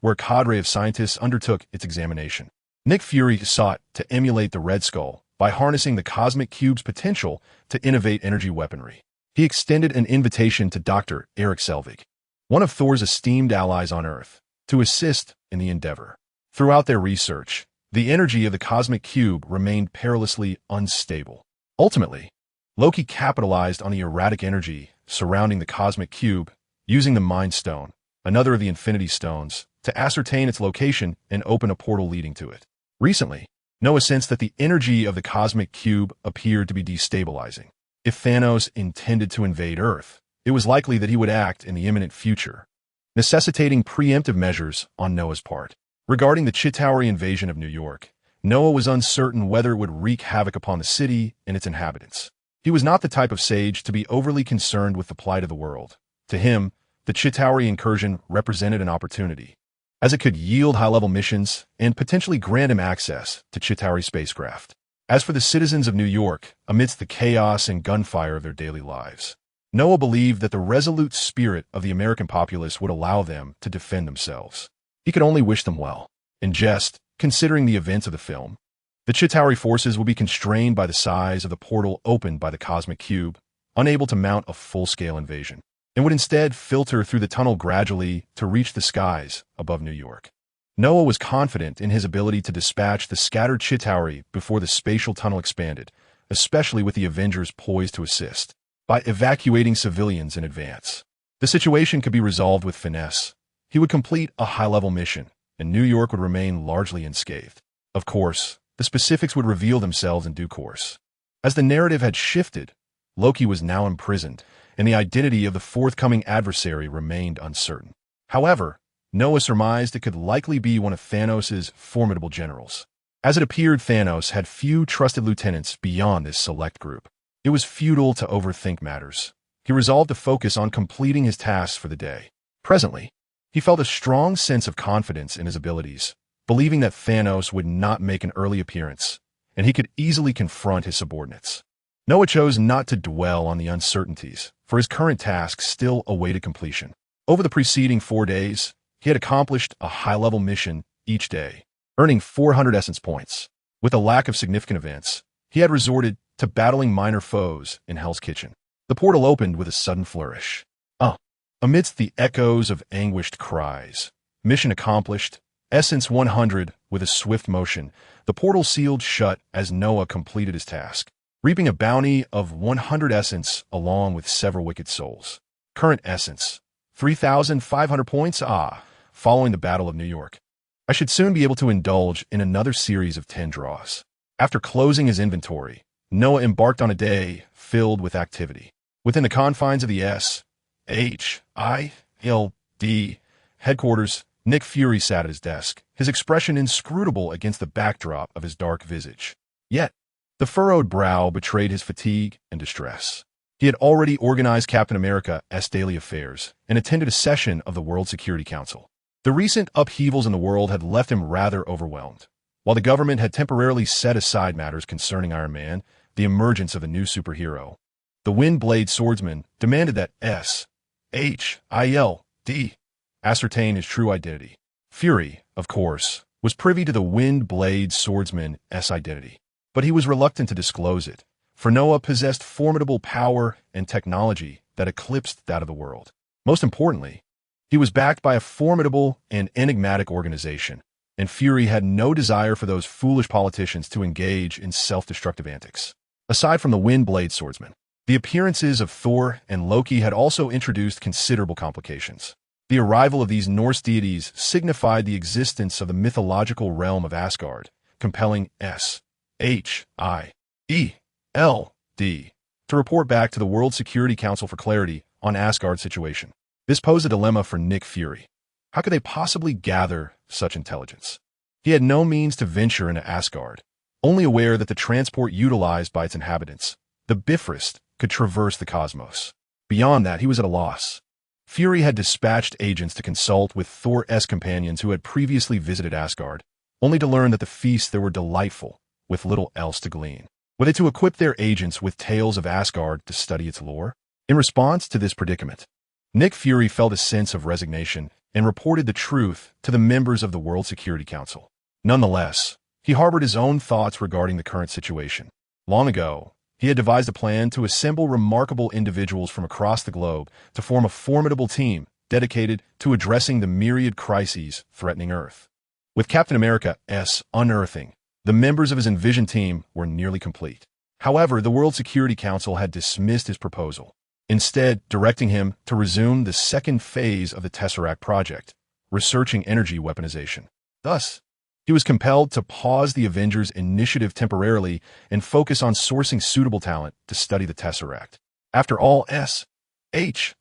where a cadre of scientists undertook its examination. Nick Fury sought to emulate the Red Skull by harnessing the Cosmic Cube's potential to innovate energy weaponry. He extended an invitation to Dr. Erik Selvig, one of Thor's esteemed allies on Earth, to assist in the endeavor. Throughout their research, the energy of the Cosmic Cube remained perilously unstable. Ultimately, Loki capitalized on the erratic energy surrounding the Cosmic Cube, using the Mind Stone, another of the Infinity Stones, to ascertain its location and open a portal leading to it. Recently, Noah sensed that the energy of the Cosmic Cube appeared to be destabilizing. If Thanos intended to invade Earth, it was likely that he would act in the imminent future, necessitating preemptive measures on Noah's part. Regarding the Chitauri invasion of New York, Noah was uncertain whether it would wreak havoc upon the city and its inhabitants. He was not the type of sage to be overly concerned with the plight of the world. To him, the Chitauri incursion represented an opportunity, as it could yield high-level missions and potentially grant him access to Chitauri spacecraft. As for the citizens of New York, amidst the chaos and gunfire of their daily lives, Noah believed that the resolute spirit of the American populace would allow them to defend themselves. He could only wish them well. In jest, considering the events of the film, the Chitauri forces would be constrained by the size of the portal opened by the cosmic cube, unable to mount a full-scale invasion, and would instead filter through the tunnel gradually to reach the skies above New York. Noah was confident in his ability to dispatch the scattered Chitauri before the spatial tunnel expanded, especially with the Avengers poised to assist, by evacuating civilians in advance. The situation could be resolved with finesse. He would complete a high-level mission, and New York would remain largely unscathed. Of course, the specifics would reveal themselves in due course. As the narrative had shifted, Loki was now imprisoned, and the identity of the forthcoming adversary remained uncertain. However, Noah surmised it could likely be one of Thanos' formidable generals. As it appeared, Thanos had few trusted lieutenants beyond this select group. It was futile to overthink matters. He resolved to focus on completing his tasks for the day. Presently, he felt a strong sense of confidence in his abilities, believing that Thanos would not make an early appearance, and he could easily confront his subordinates. Noah chose not to dwell on the uncertainties, for his current task still awaited completion. Over the preceding 4 days, he had accomplished a high-level mission each day, earning 400 essence points. With a lack of significant events, he had resorted to battling minor foes in Hell's Kitchen. The portal opened with a sudden flourish. Amidst the echoes of anguished cries, mission accomplished, Essence 100 with a swift motion, the portal sealed shut as Noah completed his task, reaping a bounty of 100 essence along with several wicked souls. Current essence, 3,500 points. Following the Battle of New York, I should soon be able to indulge in another series of 10 draws. After closing his inventory, Noah embarked on a day filled with activity. Within the confines of the SHIELD headquarters, Nick Fury sat at his desk, his expression inscrutable against the backdrop of his dark visage. Yet, the furrowed brow betrayed his fatigue and distress. He had already organized Captain America's daily affairs and attended a session of the World Security Council. The recent upheavals in the world had left him rather overwhelmed. While the government had temporarily set aside matters concerning Iron Man, the emergence of a new superhero, the Wind Blade Swordsman, demanded that SHIELD ascertain his true identity. Fury, of course, was privy to the Wind Blade Swordsman's identity, but he was reluctant to disclose it, for Noah possessed formidable power and technology that eclipsed that of the world. Most importantly, he was backed by a formidable and enigmatic organization, and Fury had no desire for those foolish politicians to engage in self-destructive antics. Aside from the Wind Blade Swordsman, the appearances of Thor and Loki had also introduced considerable complications. The arrival of these Norse deities signified the existence of the mythological realm of Asgard, compelling SHIELD to report back to the World Security Council for clarity on Asgard's situation. This posed a dilemma for Nick Fury. How could they possibly gather such intelligence? He had no means to venture into Asgard, only aware that the transport utilized by its inhabitants, the Bifrost, could traverse the cosmos. Beyond that, he was at a loss. Fury had dispatched agents to consult with Thor's companions who had previously visited Asgard, only to learn that the feasts there were delightful, with little else to glean. Were they to equip their agents with tales of Asgard to study its lore? In response to this predicament, Nick Fury felt a sense of resignation and reported the truth to the members of the World Security Council. Nonetheless, he harbored his own thoughts regarding the current situation. Long ago, he had devised a plan to assemble remarkable individuals from across the globe to form a formidable team dedicated to addressing the myriad crises threatening Earth. With Captain America's unearthing, the members of his envisioned team were nearly complete. However, the World Security Council had dismissed his proposal, instead directing him to resume the second phase of the Tesseract project, researching energy weaponization. Thus, he was compelled to pause the Avengers' initiative temporarily and focus on sourcing suitable talent to study the Tesseract. After all, SHIELD's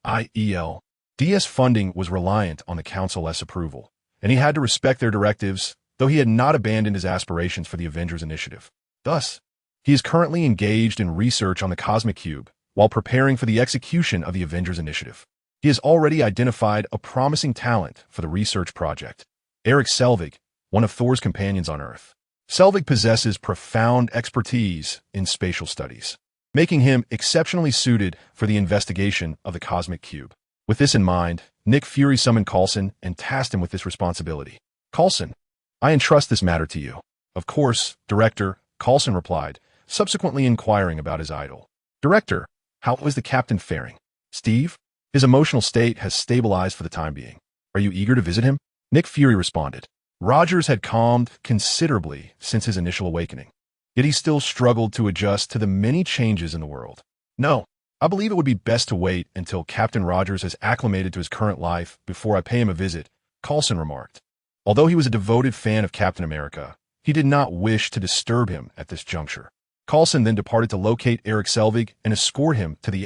funding was reliant on the Council's approval, and he had to respect their directives, though he had not abandoned his aspirations for the Avengers initiative. Thus, He is currently engaged in research on the Cosmic Cube while preparing for the execution of the Avengers Initiative. He has already identified a promising talent for the research project, Erik Selvig, one of Thor's companions on Earth. Selvig possesses profound expertise in spatial studies, making him exceptionally suited for the investigation of the Cosmic Cube. With this in mind, Nick Fury summoned Coulson and tasked him with this responsibility. "Coulson, I entrust this matter to you." "Of course, Director," Coulson replied, subsequently inquiring about his idol. "Director, how is the captain faring?" "Steve, his emotional state has stabilized for the time being. Are you eager to visit him?" Nick Fury responded. Rogers had calmed considerably since his initial awakening, yet he still struggled to adjust to the many changes in the world. "No, I believe it would be best to wait until Captain Rogers has acclimated to his current life before I pay him a visit," Coulson remarked. Although he was a devoted fan of Captain America, he did not wish to disturb him at this juncture. Coulson then departed to locate Erik Selvig and escort him to the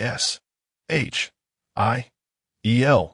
SHIELD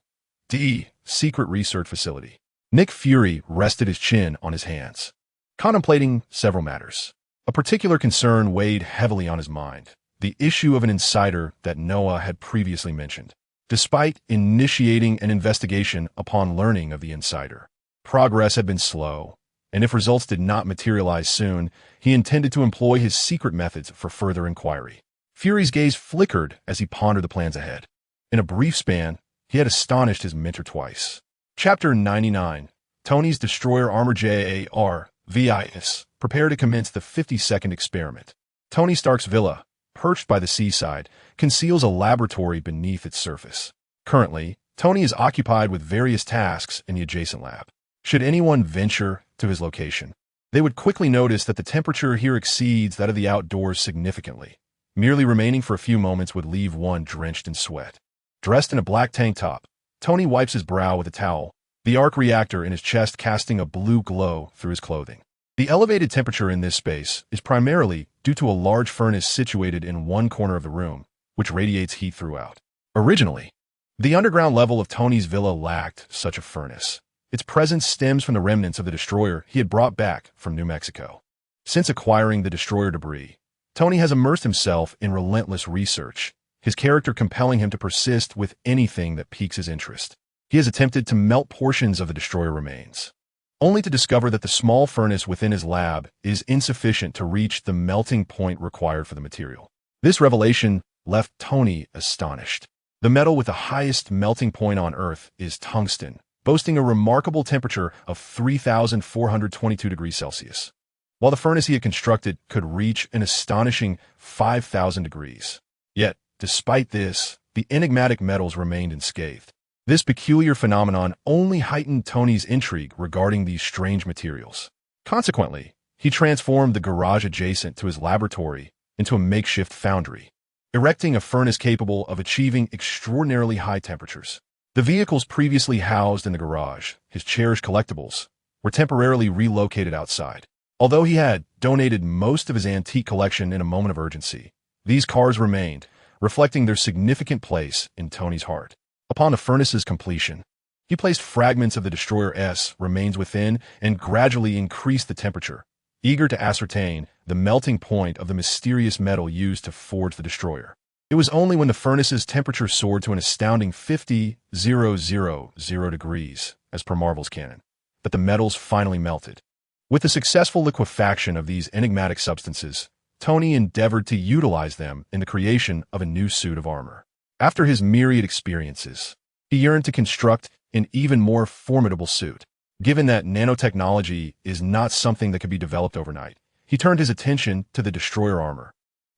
secret research facility. Nick Fury rested his chin on his hands, contemplating several matters. A particular concern weighed heavily on his mind, the issue of an insider that Noah had previously mentioned. Despite initiating an investigation upon learning of the insider, progress had been slow, and if results did not materialize soon, he intended to employ his secret methods for further inquiry. Fury's gaze flickered as he pondered the plans ahead. In a brief span, he had astonished his mentor twice. Chapter 99. Tony's Destroyer Armor JARVIS. Prepare to commence the 50-second experiment. Tony Stark's villa, perched by the seaside, conceals a laboratory beneath its surface. Currently, Tony is occupied with various tasks in the adjacent lab. Should anyone venture to his location, they would quickly notice that the temperature here exceeds that of the outdoors significantly. Merely remaining for a few moments would leave one drenched in sweat. Dressed in a black tank top, Tony wipes his brow with a towel, the arc reactor in his chest casting a blue glow through his clothing. The elevated temperature in this space is primarily due to a large furnace situated in one corner of the room, which radiates heat throughout. Originally, the underground level of Tony's villa lacked such a furnace. Its presence stems from the remnants of the destroyer he had brought back from New Mexico. Since acquiring the destroyer debris, Tony has immersed himself in relentless research, his character compelling him to persist with anything that piques his interest. He has attempted to melt portions of the destroyer remains, only to discover that the small furnace within his lab is insufficient to reach the melting point required for the material. This revelation left Tony astonished. The metal with the highest melting point on Earth is tungsten, boasting a remarkable temperature of 3,422 degrees Celsius, while the furnace he had constructed could reach an astonishing 5,000 degrees. Yet, despite this, the enigmatic metals remained unscathed. This peculiar phenomenon only heightened Tony's intrigue regarding these strange materials. Consequently, he transformed the garage adjacent to his laboratory into a makeshift foundry, erecting a furnace capable of achieving extraordinarily high temperatures. The vehicles previously housed in the garage, his cherished collectibles, were temporarily relocated outside. Although he had donated most of his antique collection in a moment of urgency, these cars remained, reflecting their significant place in Tony's heart. Upon the furnace's completion, he placed fragments of the Destroyer-S remains within and gradually increased the temperature, eager to ascertain the melting point of the mysterious metal used to forge the destroyer. It was only when the furnace's temperature soared to an astounding 50,000 degrees, as per Marvel's canon, that the metals finally melted. With the successful liquefaction of these enigmatic substances, Tony endeavored to utilize them in the creation of a new suit of armor. After his myriad experiences, he yearned to construct an even more formidable suit. Given that nanotechnology is not something that could be developed overnight, he turned his attention to the destroyer armor,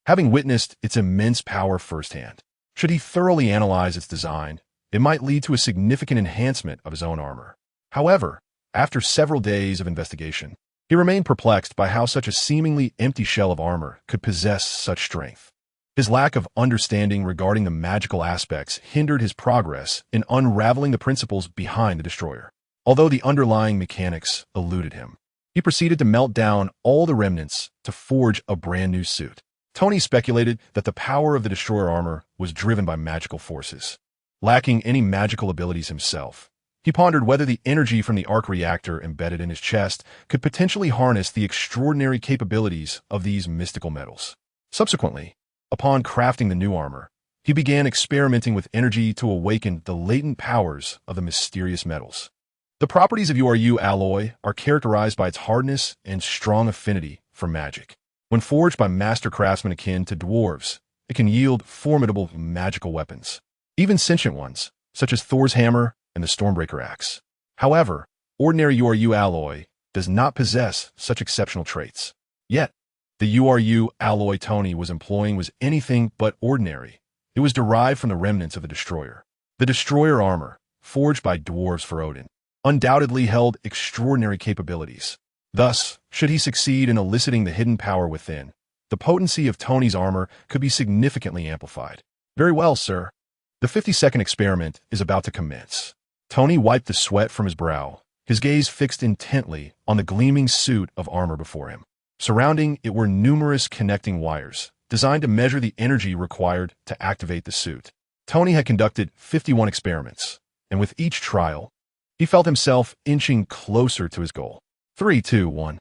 having witnessed its immense power firsthand. Should he thoroughly analyze its design, it might lead to a significant enhancement of his own armor. However, after several days of investigation, he remained perplexed by how such a seemingly empty shell of armor could possess such strength. His lack of understanding regarding the magical aspects hindered his progress in unraveling the principles behind the destroyer. Although the underlying mechanics eluded him, he proceeded to melt down all the remnants to forge a brand new suit. Tony speculated that the power of the destroyer armor was driven by magical forces. Lacking any magical abilities himself, He pondered whether the energy from the arc reactor embedded in his chest could potentially harness the extraordinary capabilities of these mystical metals. Subsequently, upon crafting the new armor, he began experimenting with energy to awaken the latent powers of the mysterious metals. The properties of URU alloy are characterized by its hardness and strong affinity for magic. When forged by master craftsmen akin to dwarves, it can yield formidable magical weapons, even sentient ones, such as Thor's hammer and the Stormbreaker axe. However, ordinary URU alloy does not possess such exceptional traits. Yet, the URU alloy Tony was employing was anything but ordinary. It was derived from the remnants of the Destroyer. The Destroyer armor, forged by dwarves for Odin, undoubtedly held extraordinary capabilities. Thus, should he succeed in eliciting the hidden power within, the potency of Tony's armor could be significantly amplified. Very well, sir. The 50-second experiment is about to commence. Tony wiped the sweat from his brow, his gaze fixed intently on the gleaming suit of armor before him. Surrounding it were numerous connecting wires, designed to measure the energy required to activate the suit. Tony had conducted 51 experiments, and with each trial, he felt himself inching closer to his goal. 3, 2, 1.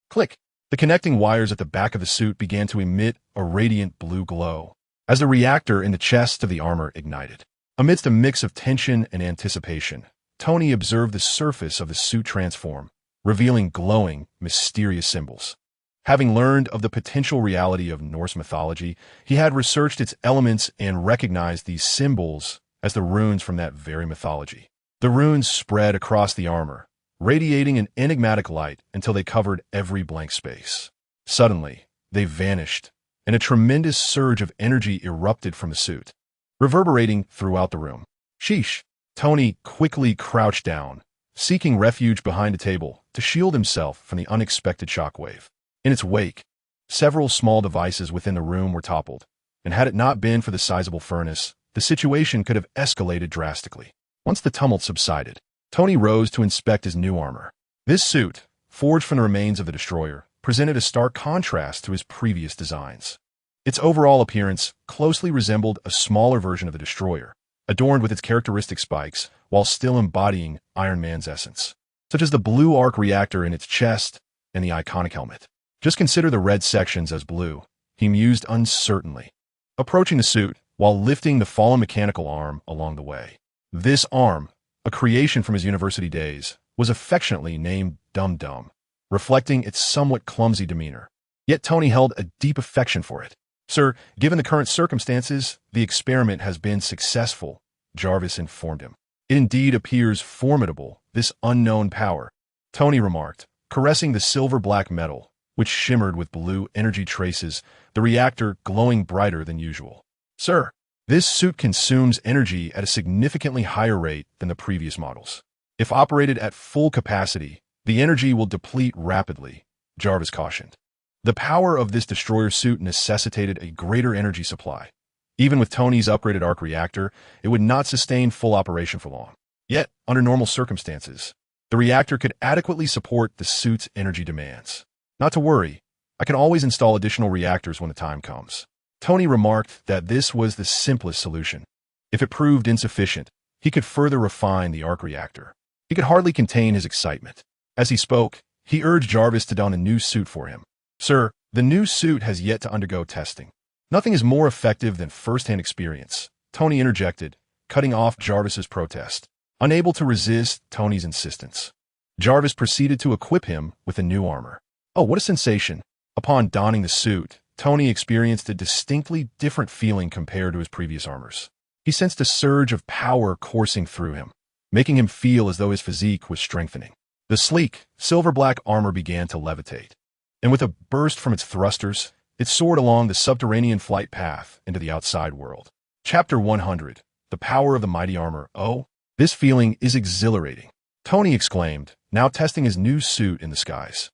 Click. The connecting wires at the back of the suit began to emit a radiant blue glow as the reactor in the chest of the armor ignited. Amidst a mix of tension and anticipation, Tony observed the surface of the suit transform, revealing glowing, mysterious symbols. Having learned of the potential reality of Norse mythology, he had researched its elements and recognized these symbols as the runes from that very mythology. The runes spread across the armor, radiating an enigmatic light until they covered every blank space. Suddenly, they vanished, and a tremendous surge of energy erupted from the suit, reverberating throughout the room. Sheesh! Tony quickly crouched down, seeking refuge behind a table to shield himself from the unexpected shockwave. In its wake, several small devices within the room were toppled, and had it not been for the sizable furnace, the situation could have escalated drastically. Once the tumult subsided, Tony rose to inspect his new armor. This suit, forged from the remains of the Destroyer, presented a stark contrast to his previous designs. Its overall appearance closely resembled a smaller version of the Destroyer, adorned with its characteristic spikes while still embodying Iron Man's essence, such as the blue arc reactor in its chest and the iconic helmet. Just consider the red sections as blue, he mused uncertainly, approaching the suit while lifting the fallen mechanical arm along the way. This arm, a creation from his university days, was affectionately named Dum Dum, reflecting its somewhat clumsy demeanor. Yet Tony held a deep affection for it. Sir, given the current circumstances, the experiment has been successful, Jarvis informed him. It indeed appears formidable, this unknown power, Tony remarked, caressing the silver-black metal, which shimmered with blue energy traces, the reactor glowing brighter than usual. Sir, this suit consumes energy at a significantly higher rate than the previous models. If operated at full capacity, the energy will deplete rapidly, Jarvis cautioned. The power of this destroyer suit necessitated a greater energy supply. Even with Tony's upgraded arc reactor, it would not sustain full operation for long. Yet, under normal circumstances, the reactor could adequately support the suit's energy demands. Not to worry, I can always install additional reactors when the time comes. Tony remarked that this was the simplest solution. If it proved insufficient, he could further refine the arc reactor. He could hardly contain his excitement. As he spoke, he urged Jarvis to don a new suit for him. Sir, the new suit has yet to undergo testing. Nothing is more effective than first-hand experience, Tony interjected, cutting off Jarvis's protest. Unable to resist Tony's insistence, Jarvis proceeded to equip him with a new armor. Oh, what a sensation! Upon donning the suit, Tony experienced a distinctly different feeling compared to his previous armors. He sensed a surge of power coursing through him, making him feel as though his physique was strengthening. The sleek, silver-black armor began to levitate, and with a burst from its thrusters, it soared along the subterranean flight path into the outside world. Chapter 100. The Power of the Mighty Armor. Oh, this feeling is exhilarating, Tony exclaimed, now testing his new suit in the skies.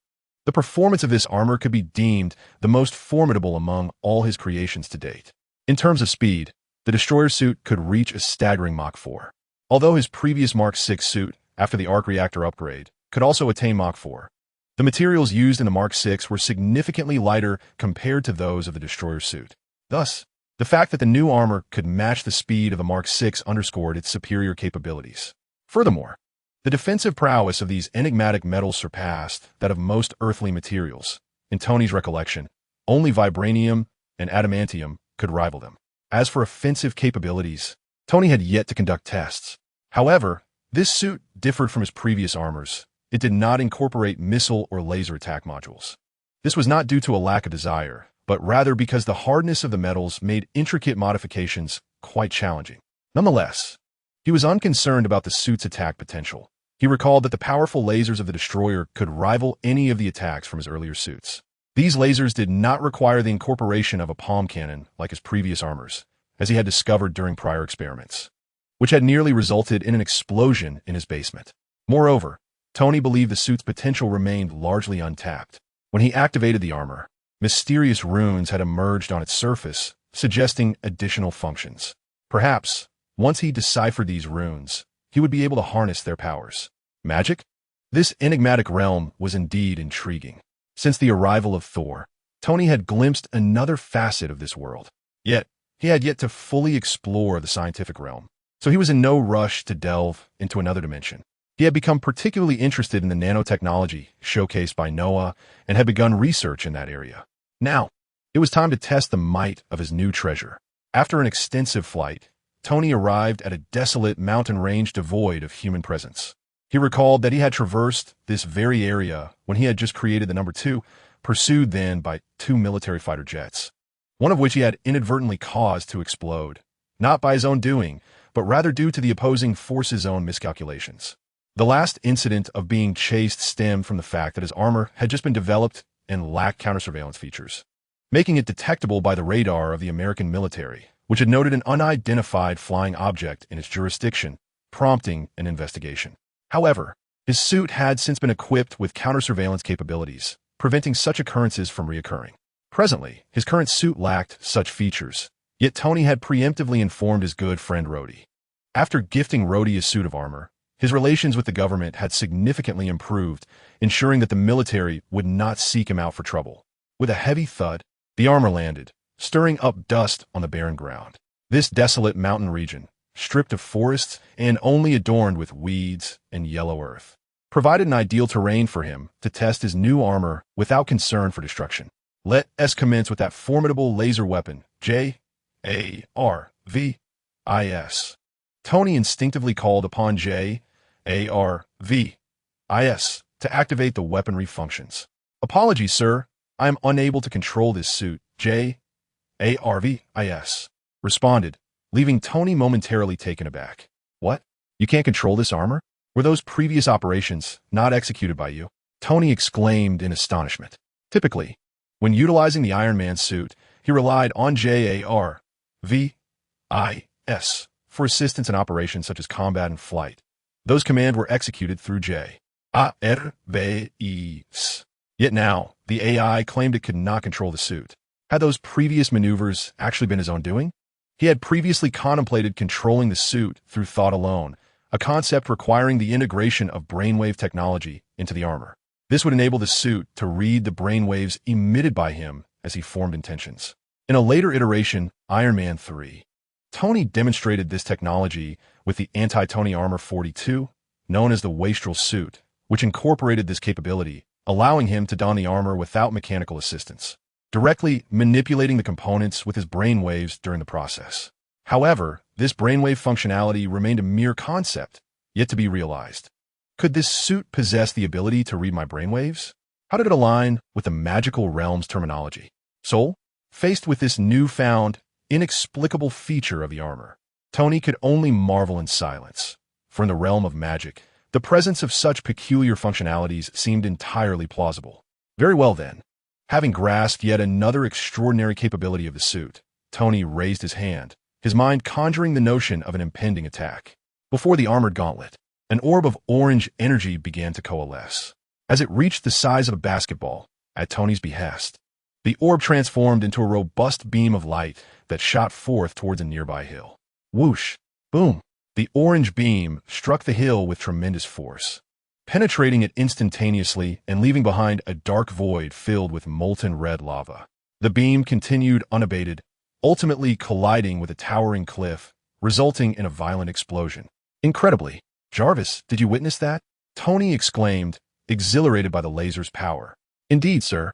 The performance of this armor could be deemed the most formidable among all his creations to date. In terms of speed, the Destroyer suit could reach a staggering Mach 4. Although his previous Mark 6 suit, after the arc reactor upgrade, could also attain Mach 4, the materials used in the Mark 6 were significantly lighter compared to those of the Destroyer suit. Thus, the fact that the new armor could match the speed of the Mark 6 underscored its superior capabilities. Furthermore, The defensive prowess of these enigmatic metals surpassed that of most earthly materials. In Tony's recollection, only vibranium and adamantium could rival them. As for offensive capabilities, Tony had yet to conduct tests. However, this suit differed from his previous armors. It did not incorporate missile or laser attack modules. This was not due to a lack of desire, but rather because the hardness of the metals made intricate modifications quite challenging. Nonetheless, he was unconcerned about the suit's attack potential. He recalled that the powerful lasers of the destroyer could rival any of the attacks from his earlier suits. These lasers did not require the incorporation of a palm cannon like his previous armors, as he had discovered during prior experiments, which had nearly resulted in an explosion in his basement. Moreover, Tony believed the suit's potential remained largely untapped. When he activated the armor, mysterious runes had emerged on its surface, suggesting additional functions. Perhaps, once he deciphered these runes, he would be able to harness their powers. Magic? This enigmatic realm was indeed intriguing. Since the arrival of Thor, Tony had glimpsed another facet of this world. Yet, he had yet to fully explore the scientific realm, so he was in no rush to delve into another dimension. He had become particularly interested in the nanotechnology showcased by Noah and had begun research in that area. Now, it was time to test the might of his new treasure. After an extensive flight, Tony arrived at a desolate mountain range devoid of human presence. He recalled that he had traversed this very area when he had just created the number 2, pursued then by 2 military fighter jets, one of which he had inadvertently caused to explode, not by his own doing, but rather due to the opposing force's own miscalculations. The last incident of being chased stemmed from the fact that his armor had just been developed and lacked counter-surveillance features, making it detectable by the radar of the American military, which had noted an unidentified flying object in its jurisdiction, prompting an investigation. However, his suit had since been equipped with counter-surveillance capabilities, preventing such occurrences from reoccurring. Presently, his current suit lacked such features, yet Tony had preemptively informed his good friend Rhodey. After gifting Rhodey a suit of armor, his relations with the government had significantly improved, ensuring that the military would not seek him out for trouble. With a heavy thud, the armor landed, stirring up dust on the barren ground. This desolate mountain region, stripped of forests and only adorned with weeds and yellow earth, provided an ideal terrain for him to test his new armor without concern for destruction. Let us commence with that formidable laser weapon, J-A-R-V-I-S. Tony instinctively called upon J-A-R-V-I-S to activate the weaponry functions. Apologies, sir. I am unable to control this suit, J-A-R-V-I-S, responded, leaving Tony momentarily taken aback. What? You can't control this armor? Were those previous operations not executed by you? Tony exclaimed in astonishment. Typically, when utilizing the Iron Man suit, he relied on J-A-R-V-I-S for assistance in operations such as combat and flight. Those commands were executed through J-A-R-V-I-S. Yet now, the AI claimed it could not control the suit. Had those previous maneuvers actually been his own doing? He had previously contemplated controlling the suit through thought alone, a concept requiring the integration of brainwave technology into the armor. This would enable the suit to read the brainwaves emitted by him as he formed intentions. In a later iteration, Iron Man 3, Tony demonstrated this technology with the Anti-Tony Armor 42, known as the Wastrel suit, which incorporated this capability, allowing him to don the armor without mechanical assistance, directly manipulating the components with his brainwaves during the process. However, this brainwave functionality remained a mere concept, yet to be realized. Could this suit possess the ability to read my brainwaves? How did it align with the magical realm's terminology? Sol, faced with this newfound, inexplicable feature of the armor, Tony could only marvel in silence. For in the realm of magic, the presence of such peculiar functionalities seemed entirely plausible. Very well then. Having grasped yet another extraordinary capability of the suit, Tony raised his hand, his mind conjuring the notion of an impending attack. Before the armored gauntlet, an orb of orange energy began to coalesce. As it reached the size of a basketball, at Tony's behest, the orb transformed into a robust beam of light that shot forth towards a nearby hill. Whoosh! Boom! The orange beam struck the hill with tremendous force, penetrating it instantaneously and leaving behind a dark void filled with molten red lava. The beam continued unabated, ultimately colliding with a towering cliff, resulting in a violent explosion. Incredibly, Jarvis, did you witness that? Tony exclaimed, exhilarated by the laser's power. Indeed, sir.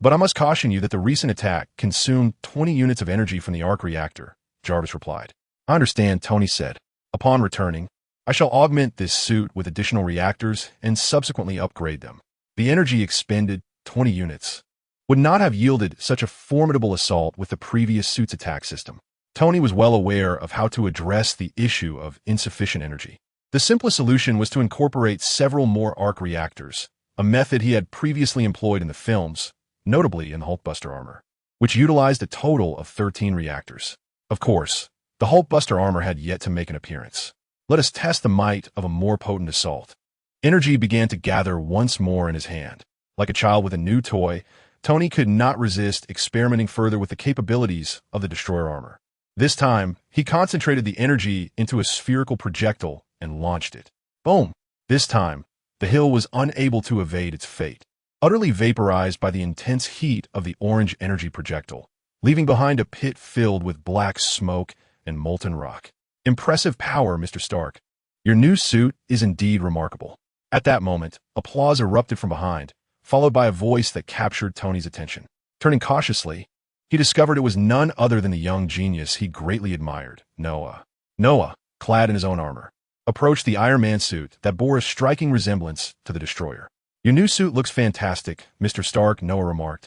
But I must caution you that the recent attack consumed 20 units of energy from the arc reactor, Jarvis replied. I understand, Tony said. Upon returning, I shall augment this suit with additional reactors and subsequently upgrade them. The energy expended, 20 units, would not have yielded such a formidable assault with the previous suit's attack system. Tony was well aware of how to address the issue of insufficient energy. The simplest solution was to incorporate several more arc reactors, a method he had previously employed in the films, notably in Hulkbuster armor, which utilized a total of 13 reactors. Of course, the Hulkbuster armor had yet to make an appearance. Let us test the might of a more potent assault. Energy began to gather once more in his hand. Like a child with a new toy, Tony could not resist experimenting further with the capabilities of the destroyer armor. This time, he concentrated the energy into a spherical projectile and launched it. Boom! This time, the hill was unable to evade its fate, utterly vaporized by the intense heat of the orange energy projectile, leaving behind a pit filled with black smoke and molten rock. Impressive power, Mr. Stark. Your new suit is indeed remarkable. At that moment, applause erupted from behind, followed by a voice that captured Tony's attention. Turning cautiously, he discovered it was none other than the young genius he greatly admired, Noah. Noah, clad in his own armor, approached the Iron Man suit that bore a striking resemblance to the destroyer. Your new suit looks fantastic, Mr. Stark, Noah remarked,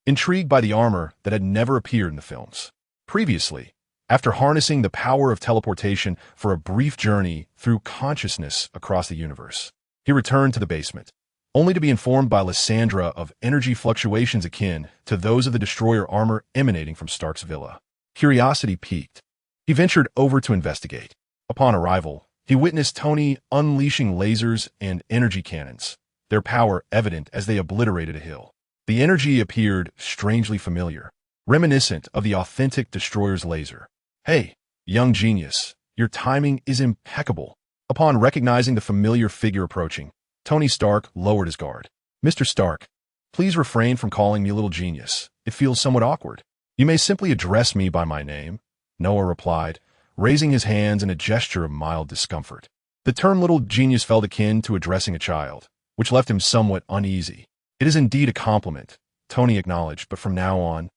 intrigued by the armor that had never appeared in the films. Previously, after harnessing the power of teleportation for a brief journey through consciousness across the universe, he returned to the basement, only to be informed by Lysandra of energy fluctuations akin to those of the destroyer armor emanating from Stark's villa. Curiosity piqued. He ventured over to investigate. Upon arrival, he witnessed Tony unleashing lasers and energy cannons, their power evident as they obliterated a hill. The energy appeared strangely familiar, reminiscent of the authentic destroyer's laser. Hey, young genius, your timing is impeccable. Upon recognizing the familiar figure approaching, Tony Stark lowered his guard. Mr. Stark, please refrain from calling me a little genius. It feels somewhat awkward. You may simply address me by my name, Noah replied, raising his hands in a gesture of mild discomfort. The term little genius felt akin to addressing a child, which left him somewhat uneasy. It is indeed a compliment, Tony acknowledged, but from now on,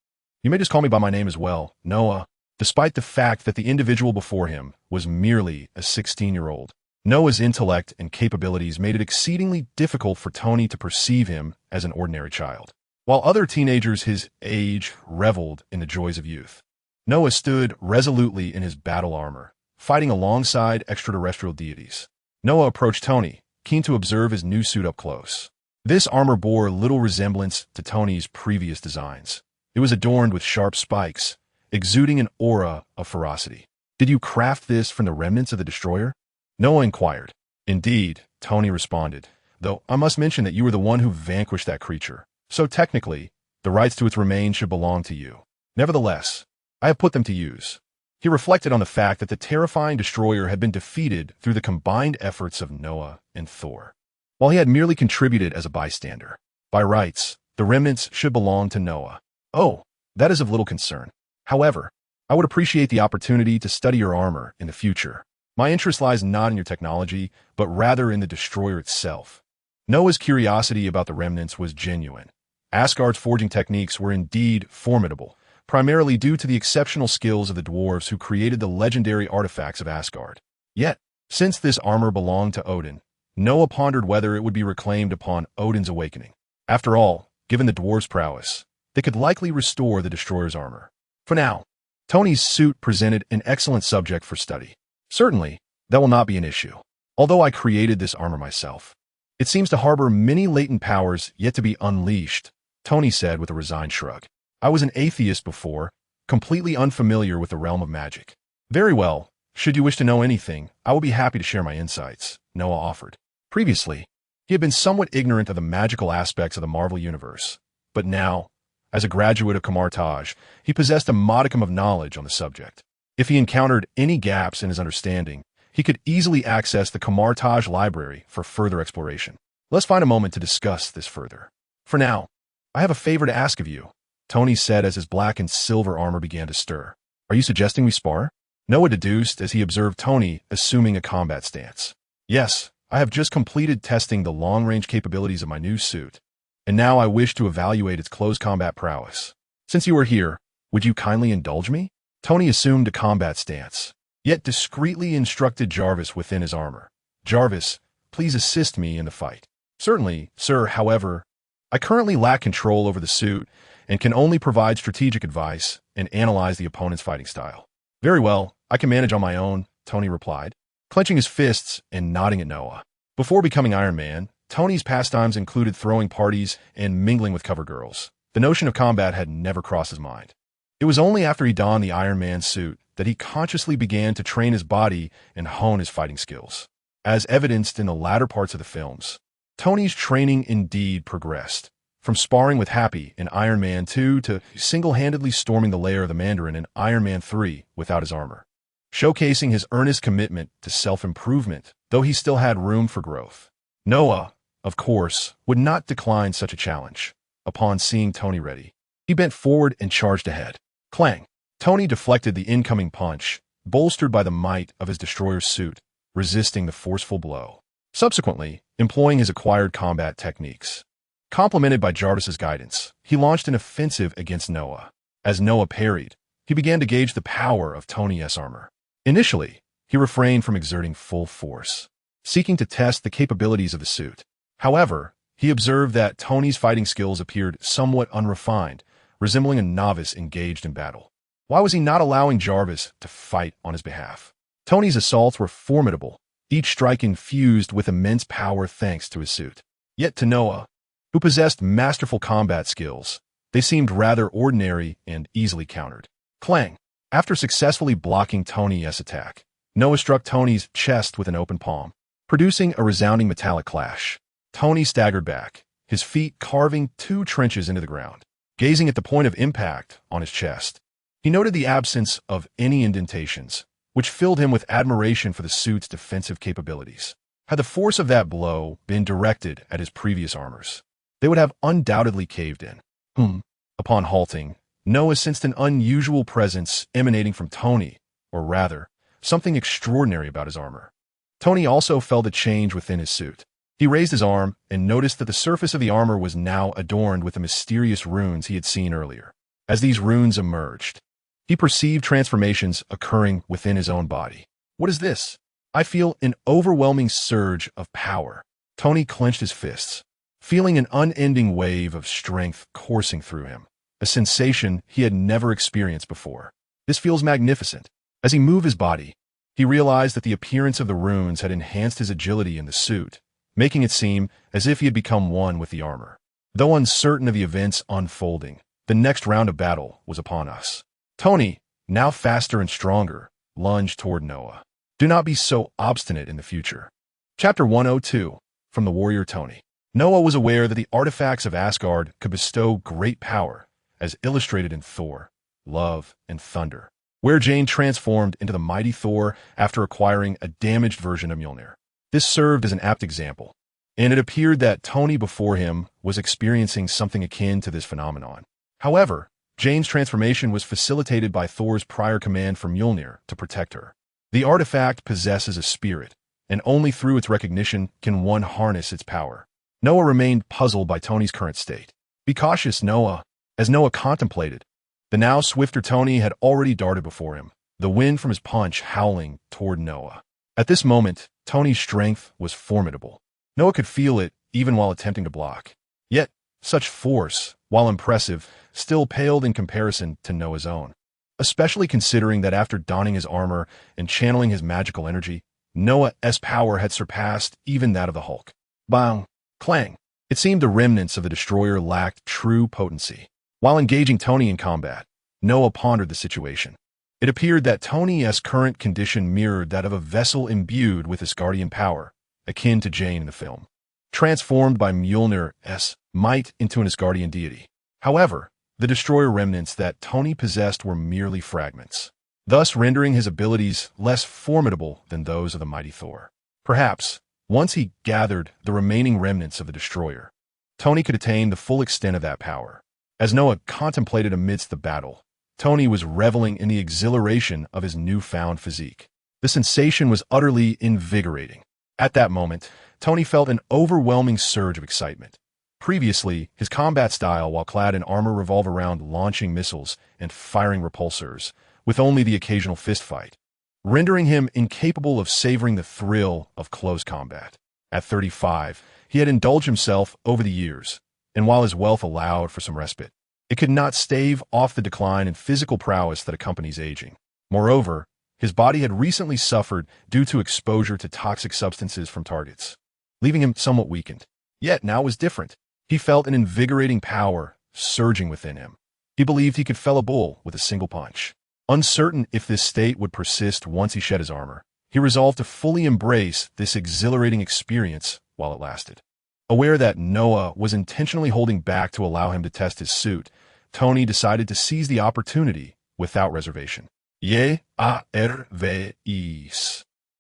you may just call me by my name as well, Noah. Despite the fact that the individual before him was merely a 16-year-old, Noah's intellect and capabilities made it exceedingly difficult for Tony to perceive him as an ordinary child. While other teenagers his age reveled in the joys of youth, Noah stood resolutely in his battle armor, fighting alongside extraterrestrial deities. Noah approached Tony, keen to observe his new suit up close. This armor bore little resemblance to Tony's previous designs. It was adorned with sharp spikes, exuding an aura of ferocity. Did you craft this from the remnants of the destroyer? Noah inquired. Indeed, Tony responded, though I must mention that you were the one who vanquished that creature, so technically, the rights to its remains should belong to you. Nevertheless, I have put them to use. He reflected on the fact that the terrifying destroyer had been defeated through the combined efforts of Noah and Thor, while he had merely contributed as a bystander. By rights, the remnants should belong to Noah. Oh, that is of little concern. However, I would appreciate the opportunity to study your armor in the future. My interest lies not in your technology, but rather in the destroyer itself. Noah's curiosity about the remnants was genuine. Asgard's forging techniques were indeed formidable, primarily due to the exceptional skills of the dwarves who created the legendary artifacts of Asgard. Yet, since this armor belonged to Odin, Noah pondered whether it would be reclaimed upon Odin's awakening. After all, given the dwarves' prowess, they could likely restore the destroyer's armor. For now, Tony's suit presented an excellent subject for study. Certainly, that will not be an issue. Although I created this armor myself, it seems to harbor many latent powers yet to be unleashed, Tony said with a resigned shrug. I was an atheist before, completely unfamiliar with the realm of magic. Very well, should you wish to know anything, I will be happy to share my insights, Noah offered. Previously, he had been somewhat ignorant of the magical aspects of the Marvel Universe, but now, as a graduate of Kamar-Taj, he possessed a modicum of knowledge on the subject. If he encountered any gaps in his understanding, he could easily access the Kamar-Taj library for further exploration. Let's find a moment to discuss this further. For now, I have a favor to ask of you, Tony said as his black and silver armor began to stir. Are you suggesting we spar? Noah deduced as he observed Tony assuming a combat stance. Yes, I have just completed testing the long-range capabilities of my new suit, and now I wish to evaluate its close combat prowess. Since you are here, would you kindly indulge me? Tony assumed a combat stance, yet discreetly instructed Jarvis within his armor. Jarvis, please assist me in the fight. Certainly, sir. However, I currently lack control over the suit and can only provide strategic advice and analyze the opponent's fighting style. Very well, I can manage on my own, Tony replied, clenching his fists and nodding at Noah. Before becoming Iron Man, Tony's pastimes included throwing parties and mingling with cover girls. The notion of combat had never crossed his mind. It was only after he donned the Iron Man suit that he consciously began to train his body and hone his fighting skills. As evidenced in the latter parts of the films, Tony's training indeed progressed, from sparring with Happy in Iron Man 2 to single-handedly storming the lair of the Mandarin in Iron Man 3 without his armor, showcasing his earnest commitment to self-improvement, though he still had room for growth. Noah, of course, would not decline such a challenge. Upon seeing Tony ready, he bent forward and charged ahead. Clang! Tony deflected the incoming punch, bolstered by the might of his destroyer's suit, resisting the forceful blow. Subsequently, employing his acquired combat techniques, complemented by Jarvis's guidance, he launched an offensive against Noah. As Noah parried, he began to gauge the power of Tony's armor. Initially, he refrained from exerting full force, seeking to test the capabilities of the suit. However, he observed that Tony's fighting skills appeared somewhat unrefined, resembling a novice engaged in battle. Why was he not allowing Jarvis to fight on his behalf? Tony's assaults were formidable, each strike infused with immense power thanks to his suit. Yet to Noah, who possessed masterful combat skills, they seemed rather ordinary and easily countered. Clang! After successfully blocking Tony's attack, Noah struck Tony's chest with an open palm, producing a resounding metallic clash. Tony staggered back, his feet carving 2 trenches into the ground. Gazing at the point of impact on his chest, he noted the absence of any indentations, which filled him with admiration for the suit's defensive capabilities. Had the force of that blow been directed at his previous armors, they would have undoubtedly caved in. Upon halting, Noah sensed an unusual presence emanating from Tony, or rather, something extraordinary about his armor. Tony also felt a change within his suit. He raised his arm and noticed that the surface of the armor was now adorned with the mysterious runes he had seen earlier. As these runes emerged, he perceived transformations occurring within his own body. What is this? I feel an overwhelming surge of power. Tony clenched his fists, feeling an unending wave of strength coursing through him, a sensation he had never experienced before. This feels magnificent. As he moved his body, he realized that the appearance of the runes had enhanced his agility in the suit, making it seem as if he had become one with the armor. Though uncertain of the events unfolding, the next round of battle was upon us. Tony, now faster and stronger, lunged toward Noah. Do not be so obstinate in the future. Chapter 102, from the warrior Tony. Noah was aware that the artifacts of Asgard could bestow great power, as illustrated in Thor, Love, and Thunder, where Jane transformed into the mighty Thor after acquiring a damaged version of Mjolnir. This served as an apt example, and it appeared that Tony before him was experiencing something akin to this phenomenon. However, Jane's transformation was facilitated by Thor's prior command from Mjolnir to protect her. The artifact possesses a spirit, and only through its recognition can one harness its power. Noah remained puzzled by Tony's current state. Be cautious, Noah. As Noah contemplated, the now swifter Tony had already darted before him, the wind from his punch howling toward Noah. At this moment, Tony's strength was formidable. Noah could feel it even while attempting to block. Yet, such force, while impressive, still paled in comparison to Noah's own. Especially considering that after donning his armor and channeling his magical energy, Noah's power had surpassed even that of the Hulk. Bang! Clang! It seemed the remnants of the destroyer lacked true potency. While engaging Tony in combat, Noah pondered the situation. It appeared that Tony's current condition mirrored that of a vessel imbued with Asgardian power, akin to Jane in the film, transformed by Mjolnir's might into an Asgardian deity. However, the destroyer remnants that Tony possessed were merely fragments, thus rendering his abilities less formidable than those of the mighty Thor. Perhaps, once he gathered the remaining remnants of the destroyer, Tony could attain the full extent of that power. As Noah contemplated amidst the battle, Tony was reveling in the exhilaration of his newfound physique. The sensation was utterly invigorating. At that moment, Tony felt an overwhelming surge of excitement. Previously, his combat style while clad in armor revolved around launching missiles and firing repulsors, with only the occasional fistfight, rendering him incapable of savoring the thrill of close combat. At 35, he had indulged himself over the years, and while his wealth allowed for some respite, it could not stave off the decline in physical prowess that accompanies aging. Moreover, his body had recently suffered due to exposure to toxic substances from targets, leaving him somewhat weakened. Yet now was different. He felt an invigorating power surging within him. He believed he could fell a bull with a single punch. Uncertain if this state would persist once he shed his armor, he resolved to fully embrace this exhilarating experience while it lasted. Aware that Noah was intentionally holding back to allow him to test his suit, Tony decided to seize the opportunity without reservation. Erves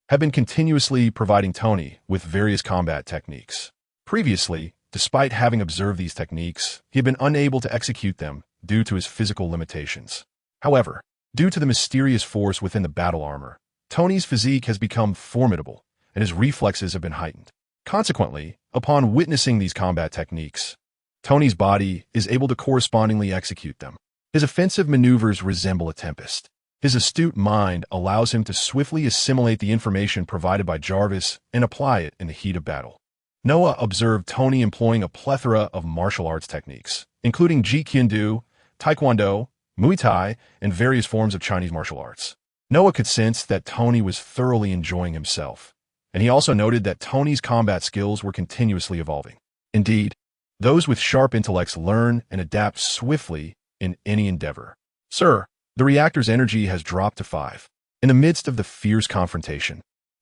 had been continuously providing Tony with various combat techniques. Previously, despite having observed these techniques, he had been unable to execute them due to his physical limitations. However, due to the mysterious force within the battle armor, Tony's physique has become formidable, and his reflexes have been heightened. Consequently, upon witnessing these combat techniques, Tony's body is able to correspondingly execute them. His offensive maneuvers resemble a tempest. His astute mind allows him to swiftly assimilate the information provided by Jarvis and apply it in the heat of battle. Noah observed Tony employing a plethora of martial arts techniques, including Jeet Kune Do, Taekwondo, Muay Thai, and various forms of Chinese martial arts. Noah could sense that Tony was thoroughly enjoying himself, and he also noted that Tony's combat skills were continuously evolving. Indeed, those with sharp intellects learn and adapt swiftly in any endeavor. Sir, the reactor's energy has dropped to 5. In the midst of the fierce confrontation,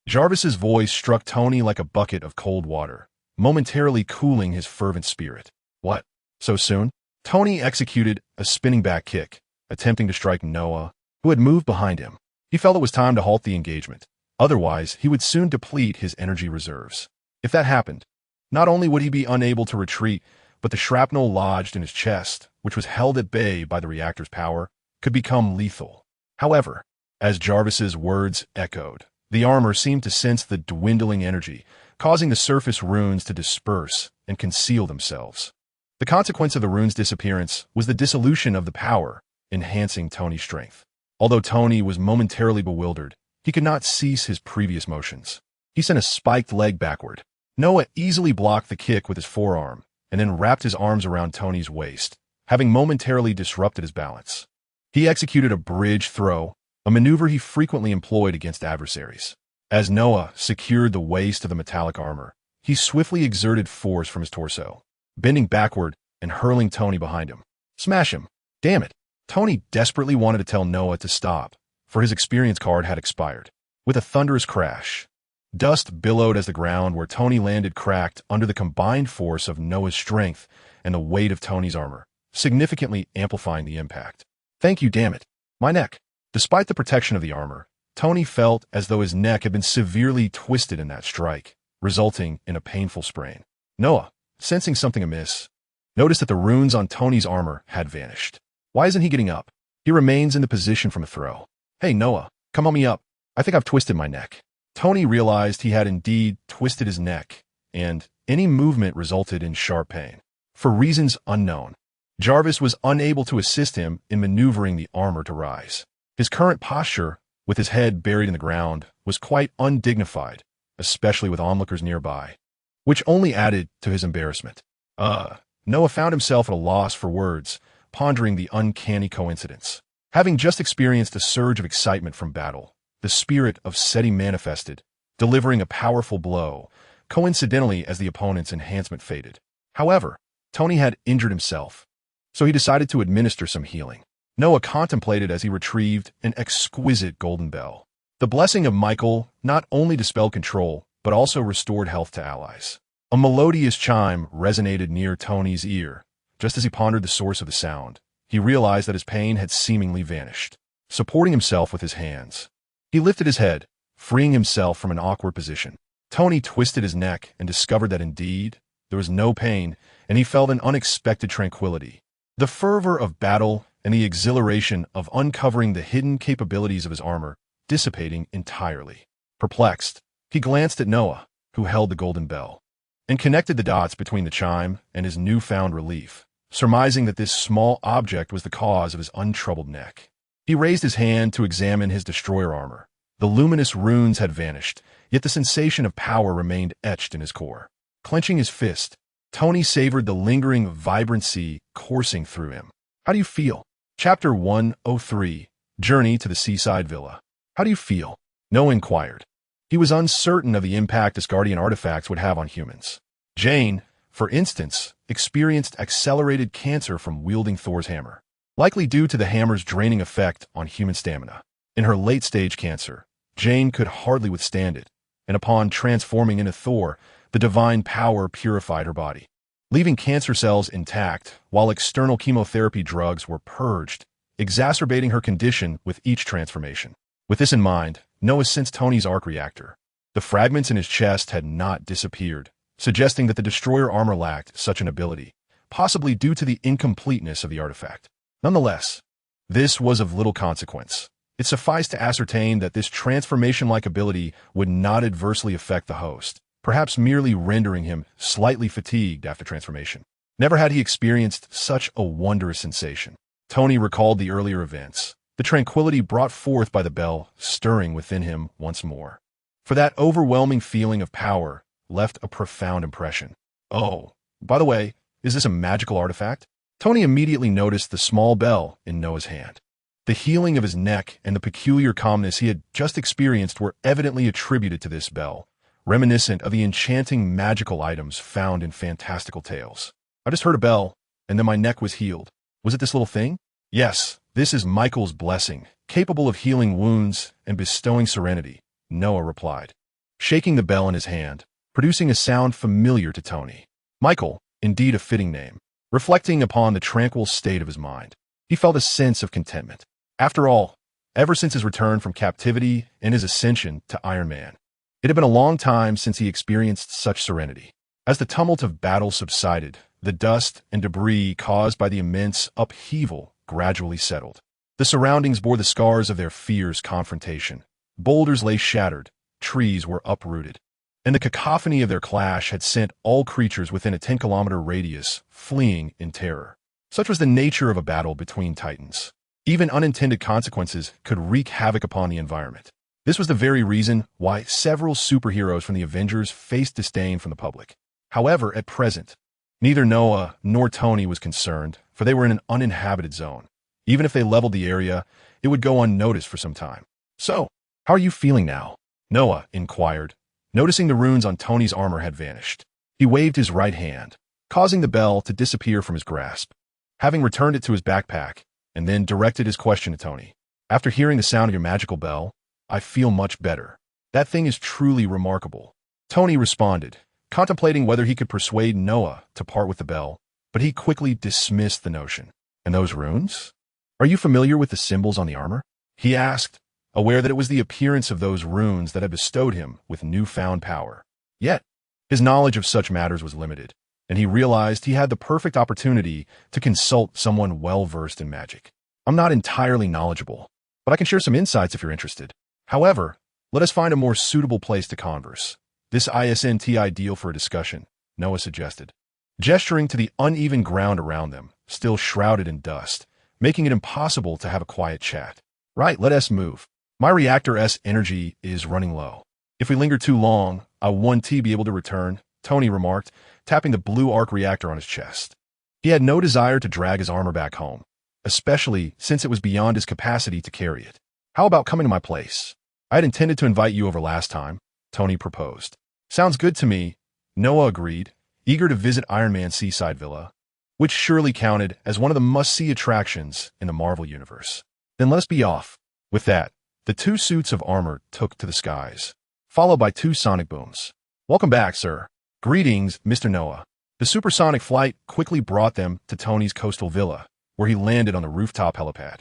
Jarvis's voice struck Tony like a bucket of cold water, momentarily cooling his fervent spirit. What? So soon? Tony executed a spinning back kick, attempting to strike Noah, who had moved behind him. He felt it was time to halt the engagement. Otherwise, he would soon deplete his energy reserves. If that happened, not only would he be unable to retreat, but the shrapnel lodged in his chest, which was held at bay by the reactor's power, could become lethal. However, as Jarvis's words echoed, the armor seemed to sense the dwindling energy, causing the surface runes to disperse and conceal themselves. The consequence of the rune's disappearance was the dissolution of the power, enhancing Tony's strength. Although Tony was momentarily bewildered, he could not cease his previous motions. He sent a spiked leg backward. Noah easily blocked the kick with his forearm, and then wrapped his arms around Tony's waist, having momentarily disrupted his balance. He executed a bridge throw, a maneuver he frequently employed against adversaries. As Noah secured the waist of the metallic armor, he swiftly exerted force from his torso, bending backward and hurling Tony behind him. Smash him! Damn it! Tony desperately wanted to tell Noah to stop, for his experience card had expired. With a thunderous crash, dust billowed as the ground where Tony landed cracked under the combined force of Noah's strength and the weight of Tony's armor, significantly amplifying the impact. Thank you, damn it! My neck! Despite the protection of the armor, Tony felt as though his neck had been severely twisted in that strike, resulting in a painful sprain. Noah, sensing something amiss, noticed that the runes on Tony's armor had vanished. Why isn't he getting up? He remains in the position from a throw. Hey, Noah, come help me up. I think I've twisted my neck. Tony realized he had indeed twisted his neck, and any movement resulted in sharp pain. For reasons unknown, Jarvis was unable to assist him in maneuvering the armor to rise. His current posture, with his head buried in the ground, was quite undignified, especially with onlookers nearby, which only added to his embarrassment. Noah found himself at a loss for words, pondering the uncanny coincidence. Having just experienced a surge of excitement from battle, the spirit of Seti manifested, delivering a powerful blow, coincidentally as the opponent's enhancement faded. However, Tony had injured himself, so he decided to administer some healing. Noah contemplated as he retrieved an exquisite golden bell. The blessing of Michael not only dispelled control, but also restored health to allies. A melodious chime resonated near Tony's ear. Just as he pondered the source of the sound, he realized that his pain had seemingly vanished. Supporting himself with his hands, he lifted his head, freeing himself from an awkward position. Tony twisted his neck and discovered that indeed, there was no pain, and he felt an unexpected tranquility. The fervor of battle and the exhilaration of uncovering the hidden capabilities of his armor dissipating entirely. Perplexed, he glanced at Noah, who held the golden bell, and connected the dots between the chime and his newfound relief, surmising that this small object was the cause of his untroubled neck. He raised his hand to examine his destroyer armor. The luminous runes had vanished, yet the sensation of power remained etched in his core. Clenching his fist, Tony savored the lingering vibrancy coursing through him. How do you feel? Chapter 103, Journey to the Seaside Villa. How do you feel? Noah inquired. He was uncertain of the impact Asgardian artifacts would have on humans. Jane, for instance, experienced accelerated cancer from wielding Thor's hammer, likely due to the hammer's draining effect on human stamina. In her late-stage cancer, Jane could hardly withstand it, and upon transforming into Thor, the divine power purified her body, leaving cancer cells intact while external chemotherapy drugs were purged, exacerbating her condition with each transformation. With this in mind, Noah sensed Tony's arc reactor. The fragments in his chest had not disappeared, suggesting that the destroyer armor lacked such an ability, possibly due to the incompleteness of the artifact. Nonetheless, this was of little consequence. It sufficed to ascertain that this transformation-like ability would not adversely affect the host, perhaps merely rendering him slightly fatigued after transformation. Never had he experienced such a wondrous sensation. Tony recalled the earlier events, the tranquility brought forth by the bell stirring within him once more. For that overwhelming feeling of power left a profound impression. Oh, by the way, is this a magical artifact? Tony immediately noticed the small bell in Noah's hand. The healing of his neck and the peculiar calmness he had just experienced were evidently attributed to this bell, reminiscent of the enchanting magical items found in fantastical tales. I just heard a bell, and then my neck was healed. Was it this little thing? Yes, this is Michael's blessing, capable of healing wounds and bestowing serenity, Noah replied, shaking the bell in his hand, producing a sound familiar to Tony. Michael, indeed a fitting name. Reflecting upon the tranquil state of his mind, he felt a sense of contentment. After all, ever since his return from captivity and his ascension to Iron Man, it had been a long time since he experienced such serenity. As the tumult of battle subsided, the dust and debris caused by the immense upheaval gradually settled. The surroundings bore the scars of their fierce confrontation. Boulders lay shattered, trees were uprooted, and the cacophony of their clash had sent all creatures within a 10-kilometer radius fleeing in terror. Such was the nature of a battle between titans. Even unintended consequences could wreak havoc upon the environment. This was the very reason why several superheroes from the Avengers faced disdain from the public. However, at present, neither Noah nor Tony was concerned, for they were in an uninhabited zone. Even if they leveled the area, it would go unnoticed for some time. So, how are you feeling now? Noah inquired, noticing the runes on Tony's armor had vanished. He waved his right hand, causing the bell to disappear from his grasp. Having returned it to his backpack, and then directed his question to Tony. After hearing the sound of your magical bell, I feel much better. That thing is truly remarkable. Tony responded, contemplating whether he could persuade Noah to part with the bell, but he quickly dismissed the notion. And those runes? Are you familiar with the symbols on the armor? He asked, aware that it was the appearance of those runes that had bestowed him with newfound power. Yet, his knowledge of such matters was limited, and he realized he had the perfect opportunity to consult someone well-versed in magic. I'm not entirely knowledgeable, but I can share some insights if you're interested. However, let us find a more suitable place to converse. This isn't ideal for a discussion, Noah suggested, gesturing to the uneven ground around them, still shrouded in dust, making it impossible to have a quiet chat. Right, let us move. My reactor's energy is running low. If we linger too long, I won't be able to return, Tony remarked, tapping the blue arc reactor on his chest. He had no desire to drag his armor back home, especially since it was beyond his capacity to carry it. How about coming to my place? I had intended to invite you over last time, Tony proposed. Sounds good to me, Noah agreed, eager to visit Iron Man's seaside villa, which surely counted as one of the must-see attractions in the Marvel Universe. Then let us be off. With that, the two suits of armor took to the skies, followed by two sonic booms. Welcome back, sir. Greetings, Mr. Noah. The supersonic flight quickly brought them to Tony's coastal villa, where he landed on the rooftop helipad.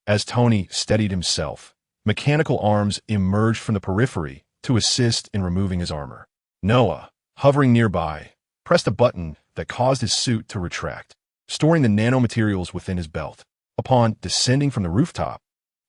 As Tony steadied himself, mechanical arms emerged from the periphery to assist in removing his armor. Noah, hovering nearby, pressed a button that caused his suit to retract, storing the nanomaterials within his belt. Upon descending from the rooftop,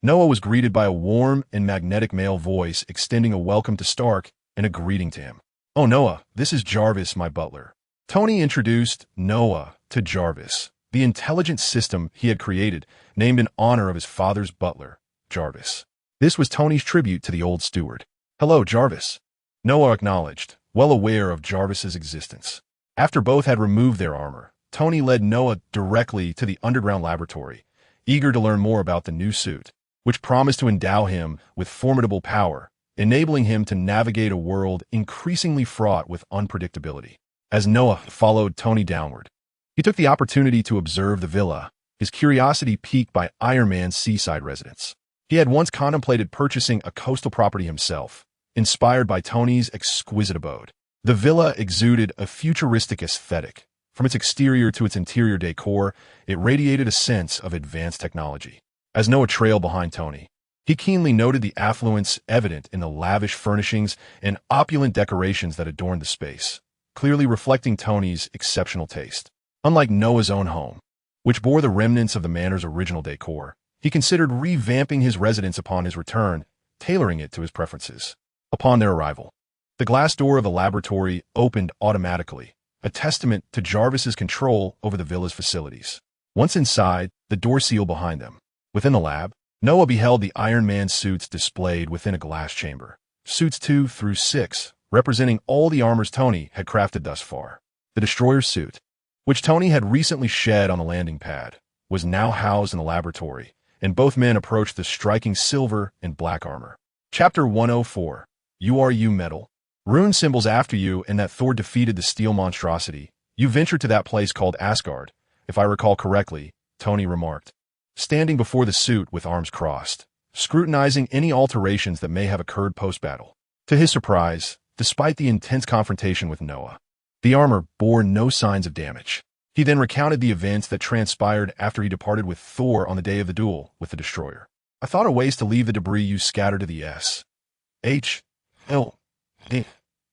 Noah was greeted by a warm and magnetic male voice extending a welcome to Stark and a greeting to him. "Oh, Noah, this is Jarvis, my butler." Tony introduced Noah to Jarvis, the intelligent system he had created, named in honor of his father's butler, Jarvis. This was Tony's tribute to the old steward. "Hello, Jarvis." Noah acknowledged, well aware of Jarvis's existence. After both had removed their armor, Tony led Noah directly to the underground laboratory, eager to learn more about the new suit, which promised to endow him with formidable power, enabling him to navigate a world increasingly fraught with unpredictability. As Noah followed Tony downward, he took the opportunity to observe the villa, his curiosity piqued by Iron Man's seaside residence. He had once contemplated purchasing a coastal property himself, inspired by Tony's exquisite abode. The villa exuded a futuristic aesthetic. From its exterior to its interior decor, it radiated a sense of advanced technology. As Noah trailed behind Tony, he keenly noted the affluence evident in the lavish furnishings and opulent decorations that adorned the space, clearly reflecting Tony's exceptional taste. Unlike Noah's own home, which bore the remnants of the manor's original decor, he considered revamping his residence upon his return, tailoring it to his preferences. Upon their arrival, the glass door of the laboratory opened automatically, a testament to Jarvis's control over the villa's facilities. Once inside, the door sealed behind them. Within the lab, Noah beheld the Iron Man suits displayed within a glass chamber. Suits 2 through 6, representing all the armors Tony had crafted thus far. The Destroyer's suit, which Tony had recently shed on the landing pad, was now housed in the laboratory, and both men approached the striking silver and black armor. Chapter 104. You metal. Rune symbols after you and that Thor defeated the steel monstrosity. You ventured to that place called Asgard, if I recall correctly, Tony remarked, standing before the suit with arms crossed, scrutinizing any alterations that may have occurred post-battle. To his surprise, despite the intense confrontation with Noah, the armor bore no signs of damage. He then recounted the events that transpired after he departed with Thor on the day of the duel with the Destroyer. "I thought of ways to leave the debris you scattered to the S.H.L.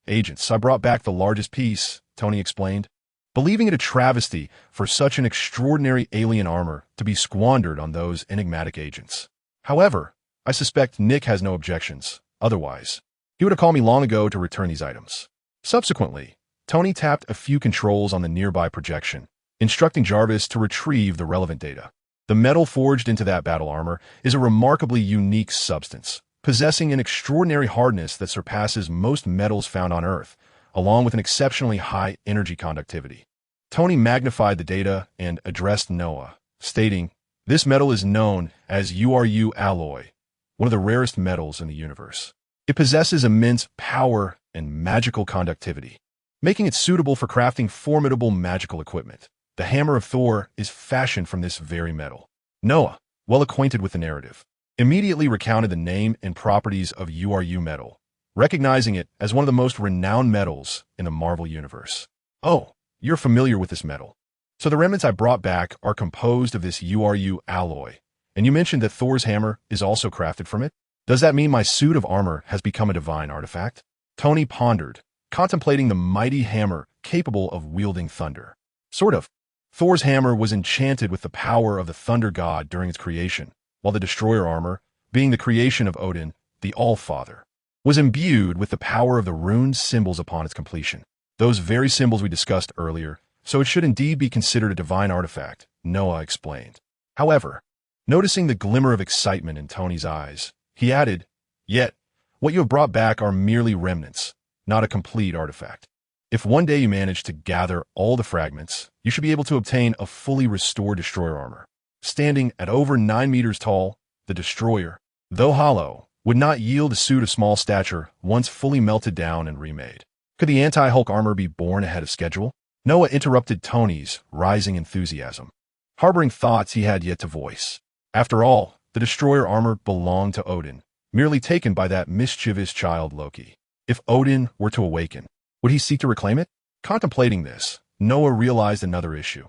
agents. I brought back the largest piece," Tony explained, believing it a travesty for such an extraordinary alien armor to be squandered on those enigmatic agents. "However, I suspect Nick has no objections. Otherwise, he would have called me long ago to return these items." Subsequently, Tony tapped a few controls on the nearby projection, instructing Jarvis to retrieve the relevant data. The metal forged into that battle armor is a remarkably unique substance, possessing an extraordinary hardness that surpasses most metals found on Earth, along with an exceptionally high energy conductivity. Tony magnified the data and addressed Noah, stating, "This metal is known as URU alloy, one of the rarest metals in the universe. It possesses immense power and magical conductivity, making it suitable for crafting formidable magical equipment. The hammer of Thor is fashioned from this very metal." Noah, well acquainted with the narrative, immediately recounted the name and properties of URU metal, recognizing it as one of the most renowned metals in the Marvel Universe. "Oh, you're familiar with this metal. So the remnants I brought back are composed of this URU alloy, and you mentioned that Thor's hammer is also crafted from it? Does that mean my suit of armor has become a divine artifact?" Tony pondered, contemplating the mighty hammer capable of wielding thunder. "Sort of. Thor's hammer was enchanted with the power of the thunder god during its creation, while the Destroyer armor, being the creation of Odin, the All-Father, was imbued with the power of the rune symbols upon its completion. Those very symbols we discussed earlier, so it should indeed be considered a divine artifact," Noah explained. However, noticing the glimmer of excitement in Tony's eyes, he added, "Yet, what you have brought back are merely remnants, not a complete artifact. If one day you manage to gather all the fragments, you should be able to obtain a fully restored Destroyer armor. Standing at over 9 meters tall, the Destroyer, though hollow, would not yield a suit of small stature once fully melted down and remade. Could the anti-Hulk armor be born ahead of schedule?" Noah interrupted Tony's rising enthusiasm, harboring thoughts he had yet to voice. After all, the Destroyer armor belonged to Odin, merely taken by that mischievous child Loki. If Odin were to awaken, would he seek to reclaim it? Contemplating this, Noah realized another issue.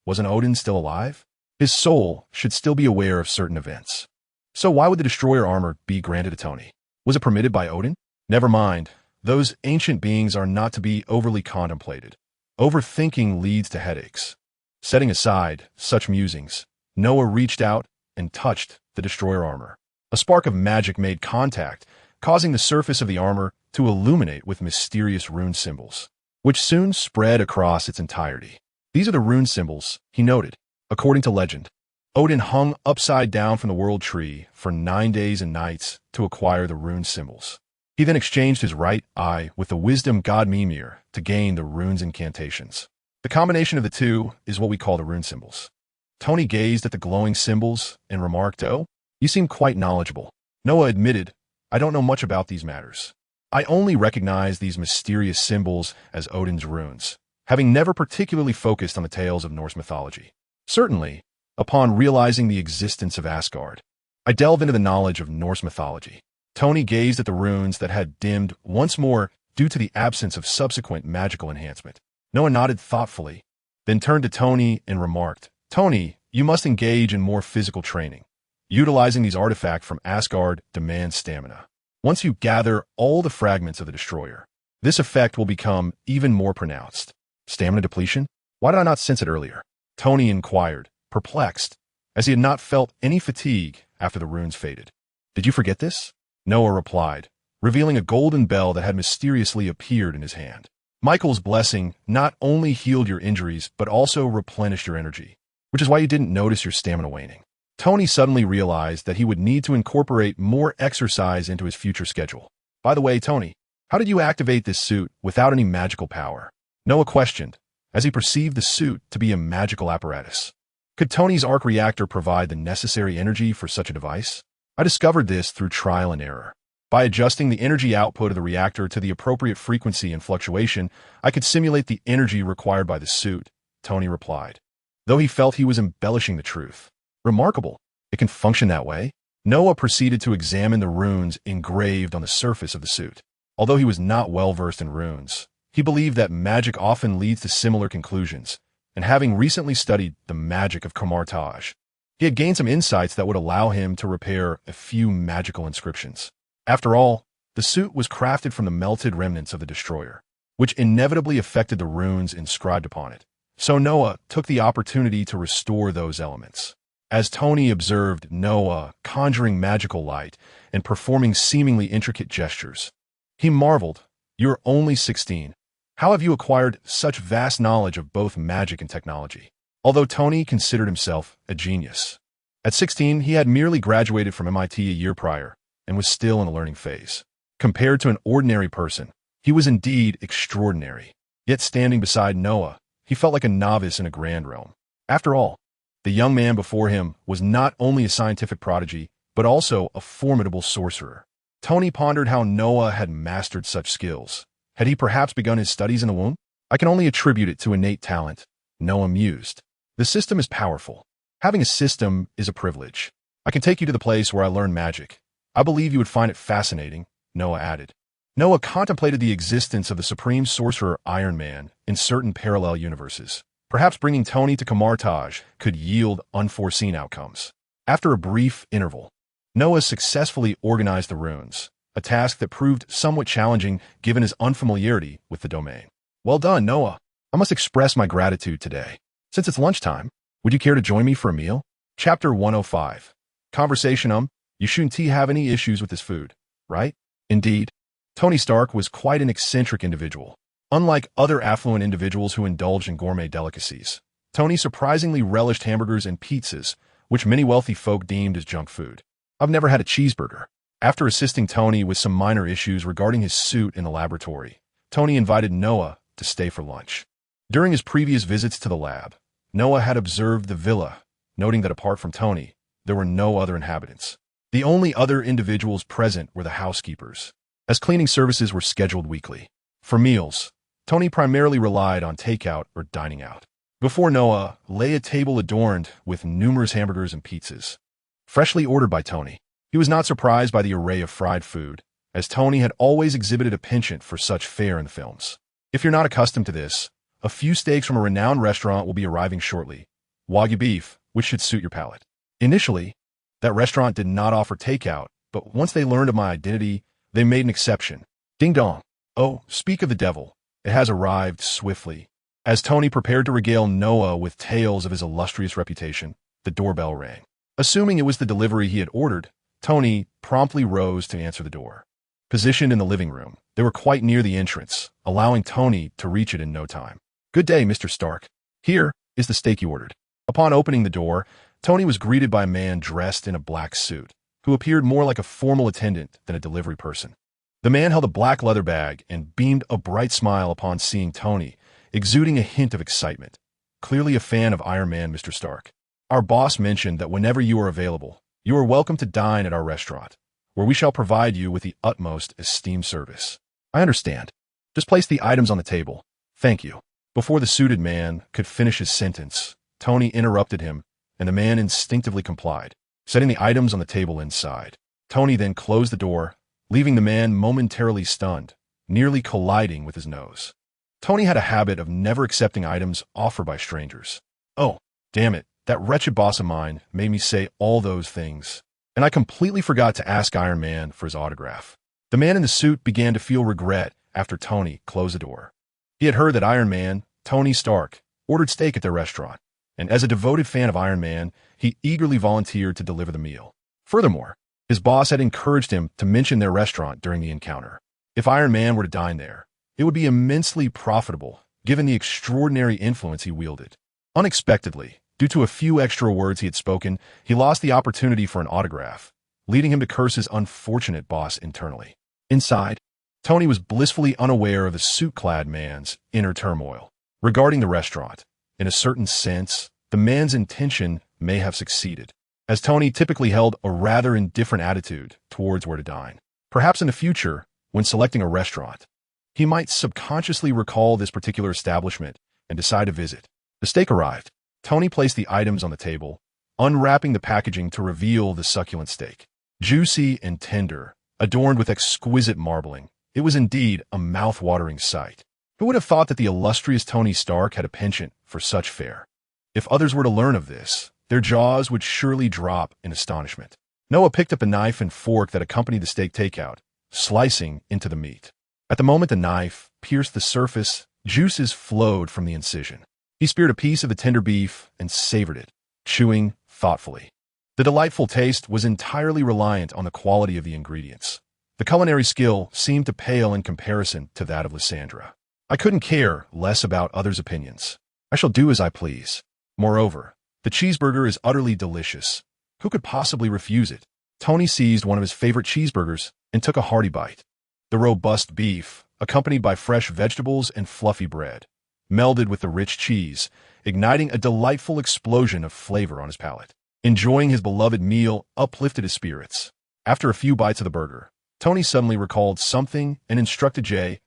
Wasn't Odin still alive? His soul should still be aware of certain events. So why would the Destroyer armor be granted to Tony? Was it permitted by Odin? Never mind. Those ancient beings are not to be overly contemplated. Overthinking leads to headaches. Setting aside such musings, Noah reached out and touched the Destroyer armor. A spark of magic made contact, causing the surface of the armor to illuminate with mysterious rune symbols, which soon spread across its entirety. These are the rune symbols, he noted. According to legend, Odin hung upside down from the world tree for 9 days and nights to acquire the rune symbols. He then exchanged his right eye with the wisdom god Mimir to gain the rune's incantations. The combination of the two is what we call the rune symbols. Tony gazed at the glowing symbols and remarked, "Oh, you seem quite knowledgeable." Noah admitted, "I don't know much about these matters. I only recognize these mysterious symbols as Odin's runes, having never particularly focused on the tales of Norse mythology. Certainly, upon realizing the existence of Asgard, I delve into the knowledge of Norse mythology." Tony gazed at the runes that had dimmed once more due to the absence of subsequent magical enhancement. Noah nodded thoughtfully, then turned to Tony and remarked, "Tony, you must engage in more physical training. Utilizing these artifacts from Asgard demands stamina. Once you gather all the fragments of the destroyer, this effect will become even more pronounced." Stamina depletion? Why did I not sense it earlier? Tony inquired, perplexed, as he had not felt any fatigue after the runes faded. "Did you forget this?" Noah replied, revealing a golden bell that had mysteriously appeared in his hand. "Michael's blessing not only healed your injuries, but also replenished your energy, which is why you didn't notice your stamina waning." Tony suddenly realized that he would need to incorporate more exercise into his future schedule. "By the way, Tony, how did you activate this suit without any magical power?" Noah questioned, as he perceived the suit to be a magical apparatus. Could Tony's arc reactor provide the necessary energy for such a device? "I discovered this through trial and error. By adjusting the energy output of the reactor to the appropriate frequency and fluctuation, I could simulate the energy required by the suit," Tony replied, though he felt he was embellishing the truth. "Remarkable. It can function that way?" Noah proceeded to examine the runes engraved on the surface of the suit. Although he was not well versed in runes, he believed that magic often leads to similar conclusions, and having recently studied the magic of Camartage, he had gained some insights that would allow him to repair a few magical inscriptions. After all, the suit was crafted from the melted remnants of the destroyer, which inevitably affected the runes inscribed upon it. So Noah took the opportunity to restore those elements. As Tony observed Noah conjuring magical light and performing seemingly intricate gestures, he marveled, "You're only 16. How have you acquired such vast knowledge of both magic and technology?" Although Tony considered himself a genius, at 16 he had merely graduated from MIT a year prior and was still in a learning phase. Compared to an ordinary person, he was indeed extraordinary. Yet standing beside Noah, he felt like a novice in a grand realm. After all, the young man before him was not only a scientific prodigy, but also a formidable sorcerer. Tony pondered how Noah had mastered such skills. Had he perhaps begun his studies in the womb? "I can only attribute it to innate talent," Noah mused. "The system is powerful. Having a system is a privilege. I can take you to the place where I learned magic. I believe you would find it fascinating," Noah added. Noah contemplated the existence of the supreme sorcerer Iron Man in certain parallel universes. Perhaps bringing Tony to Camartage could yield unforeseen outcomes. After a brief interval, Noah successfully organized the runes, a task that proved somewhat challenging given his unfamiliarity with the domain. "Well done, Noah. I must express my gratitude today. Since it's lunchtime, would you care to join me for a meal?" Chapter 105. Conversation. You shouldn't have any issues with this food, right? Indeed. Tony Stark was quite an eccentric individual. Unlike other affluent individuals who indulged in gourmet delicacies, Tony surprisingly relished hamburgers and pizzas, which many wealthy folk deemed as junk food. "I've never had a cheeseburger." After assisting Tony with some minor issues regarding his suit in the laboratory, Tony invited Noah to stay for lunch. During his previous visits to the lab, Noah had observed the villa, noting that apart from Tony, there were no other inhabitants. The only other individuals present were the housekeepers, as cleaning services were scheduled weekly. For meals, Tony primarily relied on takeout or dining out. Before Noah lay a table adorned with numerous hamburgers and pizzas, freshly ordered by Tony. He was not surprised by the array of fried food, as Tony had always exhibited a penchant for such fare in the films. If you're not accustomed to this, a few steaks from a renowned restaurant will be arriving shortly. Wagyu beef, which should suit your palate. Initially, that restaurant did not offer takeout, but once they learned of my identity, they made an exception. Ding dong. Oh, speak of the devil. It has arrived swiftly. As Tony prepared to regale Noah with tales of his illustrious reputation, the doorbell rang. Assuming it was the delivery he had ordered, Tony promptly rose to answer the door. Positioned in the living room, they were quite near the entrance, allowing Tony to reach it in no time. "Good day, Mr. Stark. Here is the steak you ordered." Upon opening the door, Tony was greeted by a man dressed in a black suit, who appeared more like a formal attendant than a delivery person. The man held a black leather bag and beamed a bright smile upon seeing Tony, exuding a hint of excitement. "Clearly a fan of Iron Man, Mr. Stark. Our boss mentioned that whenever you are available, you are welcome to dine at our restaurant, where we shall provide you with the utmost esteemed service." "I understand. Just place the items on the table. Thank you." Before the suited man could finish his sentence, Tony interrupted him, and the man instinctively complied, setting the items on the table inside. Tony then closed the door, leaving the man momentarily stunned, nearly colliding with his nose. Tony had a habit of never accepting items offered by strangers. "Oh, damn it, that wretched boss of mine made me say all those things, and I completely forgot to ask Iron Man for his autograph." The man in the suit began to feel regret after Tony closed the door. He had heard that Iron Man, Tony Stark, ordered steak at their restaurant, and as a devoted fan of Iron Man, he eagerly volunteered to deliver the meal. Furthermore, his boss had encouraged him to mention their restaurant during the encounter. If Iron Man were to dine there, it would be immensely profitable, given the extraordinary influence he wielded. Unexpectedly, due to a few extra words he had spoken, he lost the opportunity for an autograph, leading him to curse his unfortunate boss internally. Inside, Tony was blissfully unaware of the suit-clad man's inner turmoil. Regarding the restaurant, in a certain sense, the man's intention may have succeeded, as Tony typically held a rather indifferent attitude towards where to dine. Perhaps in the future, when selecting a restaurant, he might subconsciously recall this particular establishment and decide to visit. The steak arrived. Tony placed the items on the table, unwrapping the packaging to reveal the succulent steak. Juicy and tender, adorned with exquisite marbling, it was indeed a mouth-watering sight. Who would have thought that the illustrious Tony Stark had a penchant for such fare? If others were to learn of this, their jaws would surely drop in astonishment. Noah picked up a knife and fork that accompanied the steak takeout, slicing into the meat. At the moment the knife pierced the surface, juices flowed from the incision. He speared a piece of the tender beef and savored it, chewing thoughtfully. The delightful taste was entirely reliant on the quality of the ingredients. The culinary skill seemed to pale in comparison to that of Lysandra. "I couldn't care less about others' opinions. I shall do as I please. Moreover, the cheeseburger is utterly delicious. Who could possibly refuse it?" Tony seized one of his favorite cheeseburgers and took a hearty bite. The robust beef, accompanied by fresh vegetables and fluffy bread, melded with the rich cheese, igniting a delightful explosion of flavor on his palate. Enjoying his beloved meal uplifted his spirits. After a few bites of the burger, Tony suddenly recalled something and instructed Jarvis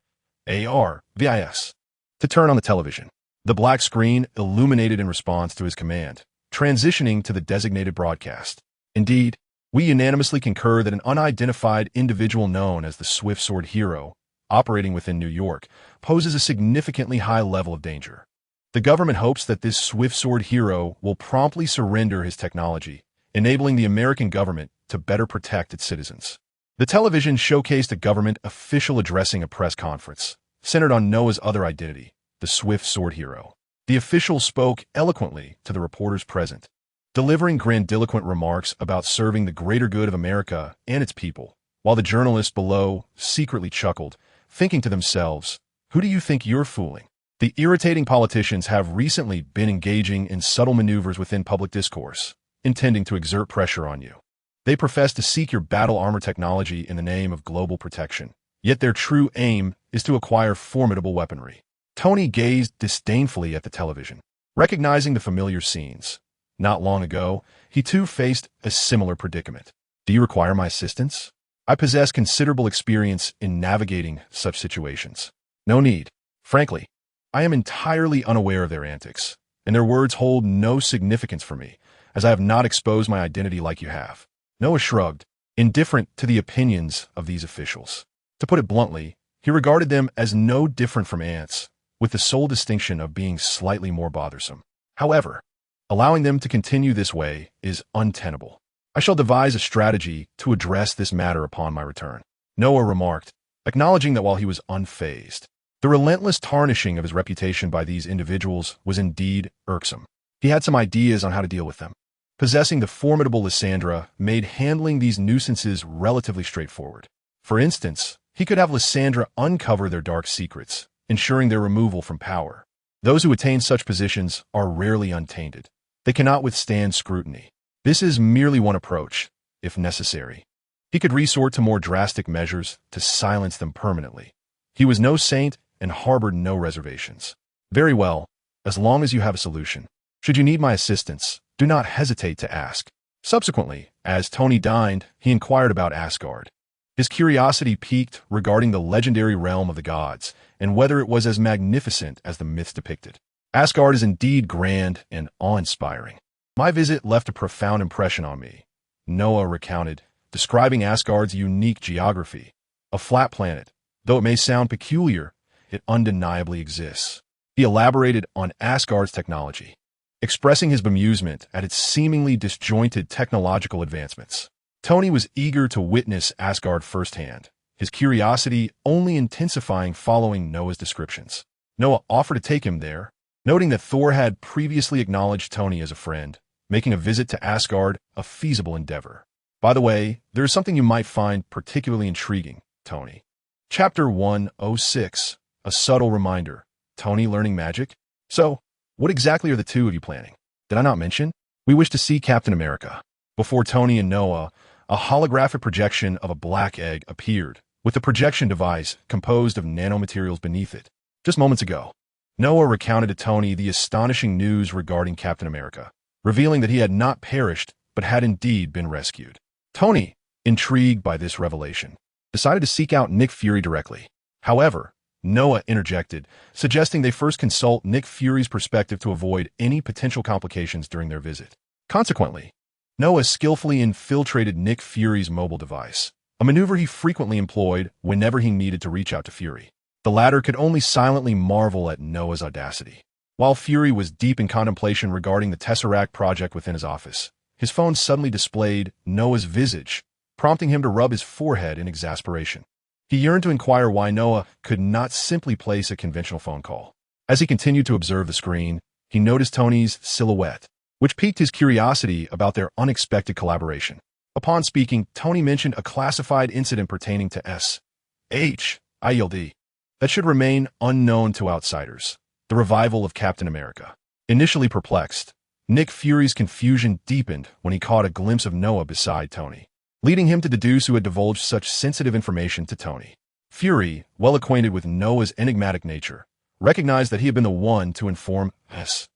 to turn on the television. The black screen illuminated in response to his command, transitioning to the designated broadcast. Indeed, we unanimously concur that an unidentified individual known as the Swift Sword Hero, operating within New York, poses a significantly high level of danger. The government hopes that this Swift Sword Hero will promptly surrender his technology, enabling the American government to better protect its citizens. The television showcased a government official addressing a press conference, centered on Noah's other identity, the Swift Sword Hero. The official spoke eloquently to the reporters present, delivering grandiloquent remarks about serving the greater good of America and its people, while the journalists below secretly chuckled, thinking to themselves, "Who do you think you're fooling?" The irritating politicians have recently been engaging in subtle maneuvers within public discourse, intending to exert pressure on you. They profess to seek your battle armor technology in the name of global protection, yet their true aim is to acquire formidable weaponry. Tony gazed disdainfully at the television, recognizing the familiar scenes. Not long ago, he too faced a similar predicament. "Do you require my assistance? I possess considerable experience in navigating such situations." "No need. Frankly, I am entirely unaware of their antics, and their words hold no significance for me, as I have not exposed my identity like you have." Noah shrugged, indifferent to the opinions of these officials. To put it bluntly, he regarded them as no different from ants, with the sole distinction of being slightly more bothersome. However, allowing them to continue this way is untenable. "I shall devise a strategy to address this matter upon my return," Noah remarked, acknowledging that while he was unfazed, the relentless tarnishing of his reputation by these individuals was indeed irksome. He had some ideas on how to deal with them. Possessing the formidable Lysandra made handling these nuisances relatively straightforward. For instance, he could have Lysandra uncover their dark secrets, ensuring their removal from power. Those who attain such positions are rarely untainted. They cannot withstand scrutiny. This is merely one approach, if necessary. He could resort to more drastic measures to silence them permanently. He was no saint and harbored no reservations. Very well, as long as you have a solution. Should you need my assistance, do not hesitate to ask. Subsequently, as Tony dined, he inquired about Asgard. His curiosity piqued regarding the legendary realm of the gods and whether it was as magnificent as the myths depicted. Asgard is indeed grand and awe-inspiring. My visit left a profound impression on me, Noah recounted, describing Asgard's unique geography. A flat planet, though it may sound peculiar, it undeniably exists. He elaborated on Asgard's technology, expressing his bemusement at its seemingly disjointed technological advancements. Tony was eager to witness Asgard firsthand, his curiosity only intensifying following Noah's descriptions. Noah offered to take him there, noting that Thor had previously acknowledged Tony as a friend, making a visit to Asgard a feasible endeavor. By the way, there is something you might find particularly intriguing, Tony. Chapter 106, a subtle reminder. Tony learning magic? So, what exactly are the two of you planning? Did I not mention? We wish to see Captain America. Before Tony and Noah, a holographic projection of a black egg appeared, with the projection device composed of nanomaterials beneath it. Just moments ago, Noah recounted to Tony the astonishing news regarding Captain America, revealing that he had not perished, but had indeed been rescued. Tony, intrigued by this revelation, decided to seek out Nick Fury directly. However, Noah interjected, suggesting they first consult Nick Fury's perspective to avoid any potential complications during their visit. Consequently, Noah skillfully infiltrated Nick Fury's mobile device, a maneuver he frequently employed whenever he needed to reach out to Fury. The latter could only silently marvel at Noah's audacity. While Fury was deep in contemplation regarding the Tesseract project within his office, his phone suddenly displayed Noah's visage, prompting him to rub his forehead in exasperation. He yearned to inquire why Noah could not simply place a conventional phone call. As he continued to observe the screen, he noticed Tony's silhouette, which piqued his curiosity about their unexpected collaboration. Upon speaking, Tony mentioned a classified incident pertaining to S.H.I.E.L.D. that should remain unknown to outsiders, the revival of Captain America. Initially perplexed, Nick Fury's confusion deepened when he caught a glimpse of Noah beside Tony, leading him to deduce who had divulged such sensitive information to Tony. Fury, well acquainted with Noah's enigmatic nature, recognized that he had been the one to inform S.H.I.E.L.D.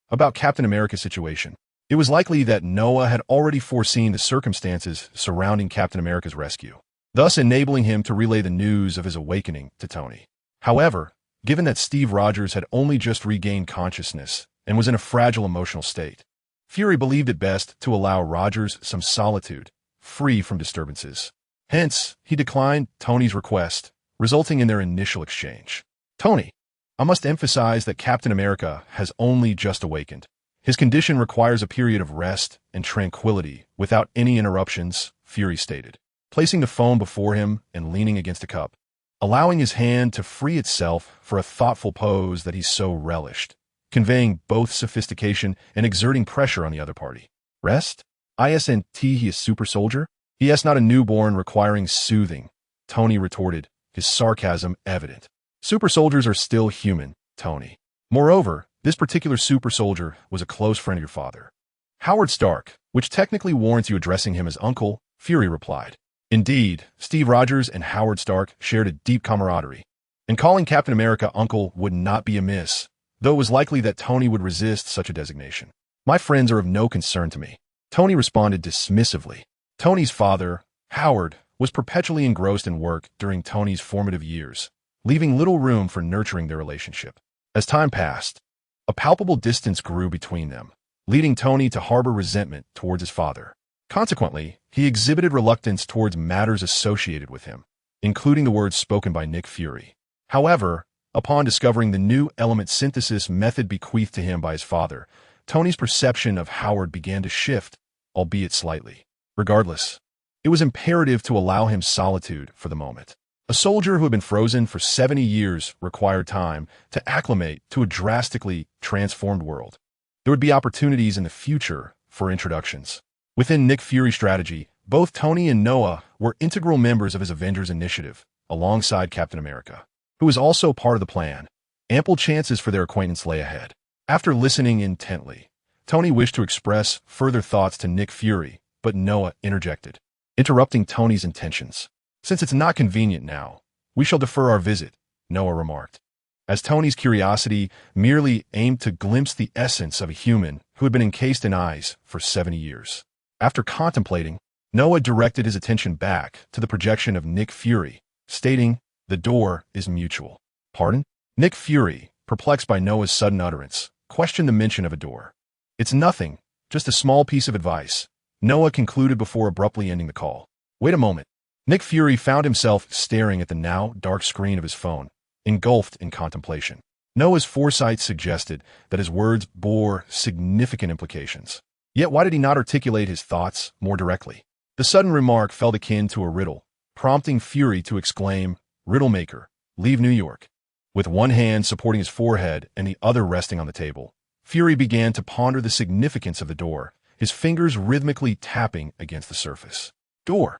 about Captain America's situation. It was likely that Noah had already foreseen the circumstances surrounding Captain America's rescue, thus enabling him to relay the news of his awakening to Tony. However, given that Steve Rogers had only just regained consciousness and was in a fragile emotional state, Fury believed it best to allow Rogers some solitude, free from disturbances. Hence, he declined Tony's request, resulting in their initial exchange. Tony, I must emphasize that Captain America has only just awakened. His condition requires a period of rest and tranquility without any interruptions, Fury stated, placing the phone before him and leaning against a cup, allowing his hand to free itself for a thoughtful pose that he so relished, conveying both sophistication and exerting pressure on the other party. Rest? Isn't he a super soldier? He is not a newborn requiring soothing, Tony retorted, his sarcasm evident. Super soldiers are still human, Tony. Moreover, this particular super soldier was a close friend of your father, Howard Stark, which technically warrants you addressing him as Uncle, Fury replied. Indeed, Steve Rogers and Howard Stark shared a deep camaraderie, and calling Captain America Uncle would not be amiss, though it was likely that Tony would resist such a designation. My friends are of no concern to me, Tony responded dismissively. Tony's father, Howard, was perpetually engrossed in work during Tony's formative years, leaving little room for nurturing their relationship. As time passed, a palpable distance grew between them, leading Tony to harbor resentment towards his father. Consequently, he exhibited reluctance towards matters associated with him, including the words spoken by Nick Fury. However, upon discovering the new element synthesis method bequeathed to him by his father, Tony's perception of Howard began to shift, albeit slightly. Regardless, it was imperative to allow him solitude for the moment. A soldier who had been frozen for 70 years required time to acclimate to a drastically transformed world. There would be opportunities in the future for introductions. Within Nick Fury's strategy, both Tony and Noah were integral members of his Avengers initiative, alongside Captain America, who was also part of the plan. Ample chances for their acquaintance lay ahead. After listening intently, Tony wished to express further thoughts to Nick Fury, but Noah interjected, interrupting Tony's intentions. "Since it's not convenient now, we shall defer our visit," Noah remarked, as Tony's curiosity merely aimed to glimpse the essence of a human who had been encased in eyes for 70 years. After contemplating, Noah directed his attention back to the projection of Nick Fury, stating, "The door is mutual." "Pardon?" Nick Fury, perplexed by Noah's sudden utterance, questioned the mention of a door. "It's nothing, just a small piece of advice," Noah concluded before abruptly ending the call. "Wait a moment." Nick Fury found himself staring at the now dark screen of his phone, engulfed in contemplation. Noah's foresight suggested that his words bore significant implications. Yet why did he not articulate his thoughts more directly? The sudden remark felt akin to a riddle, prompting Fury to exclaim, "Riddle maker, leave New York." With one hand supporting his forehead and the other resting on the table, Fury began to ponder the significance of the door, his fingers rhythmically tapping against the surface. Door.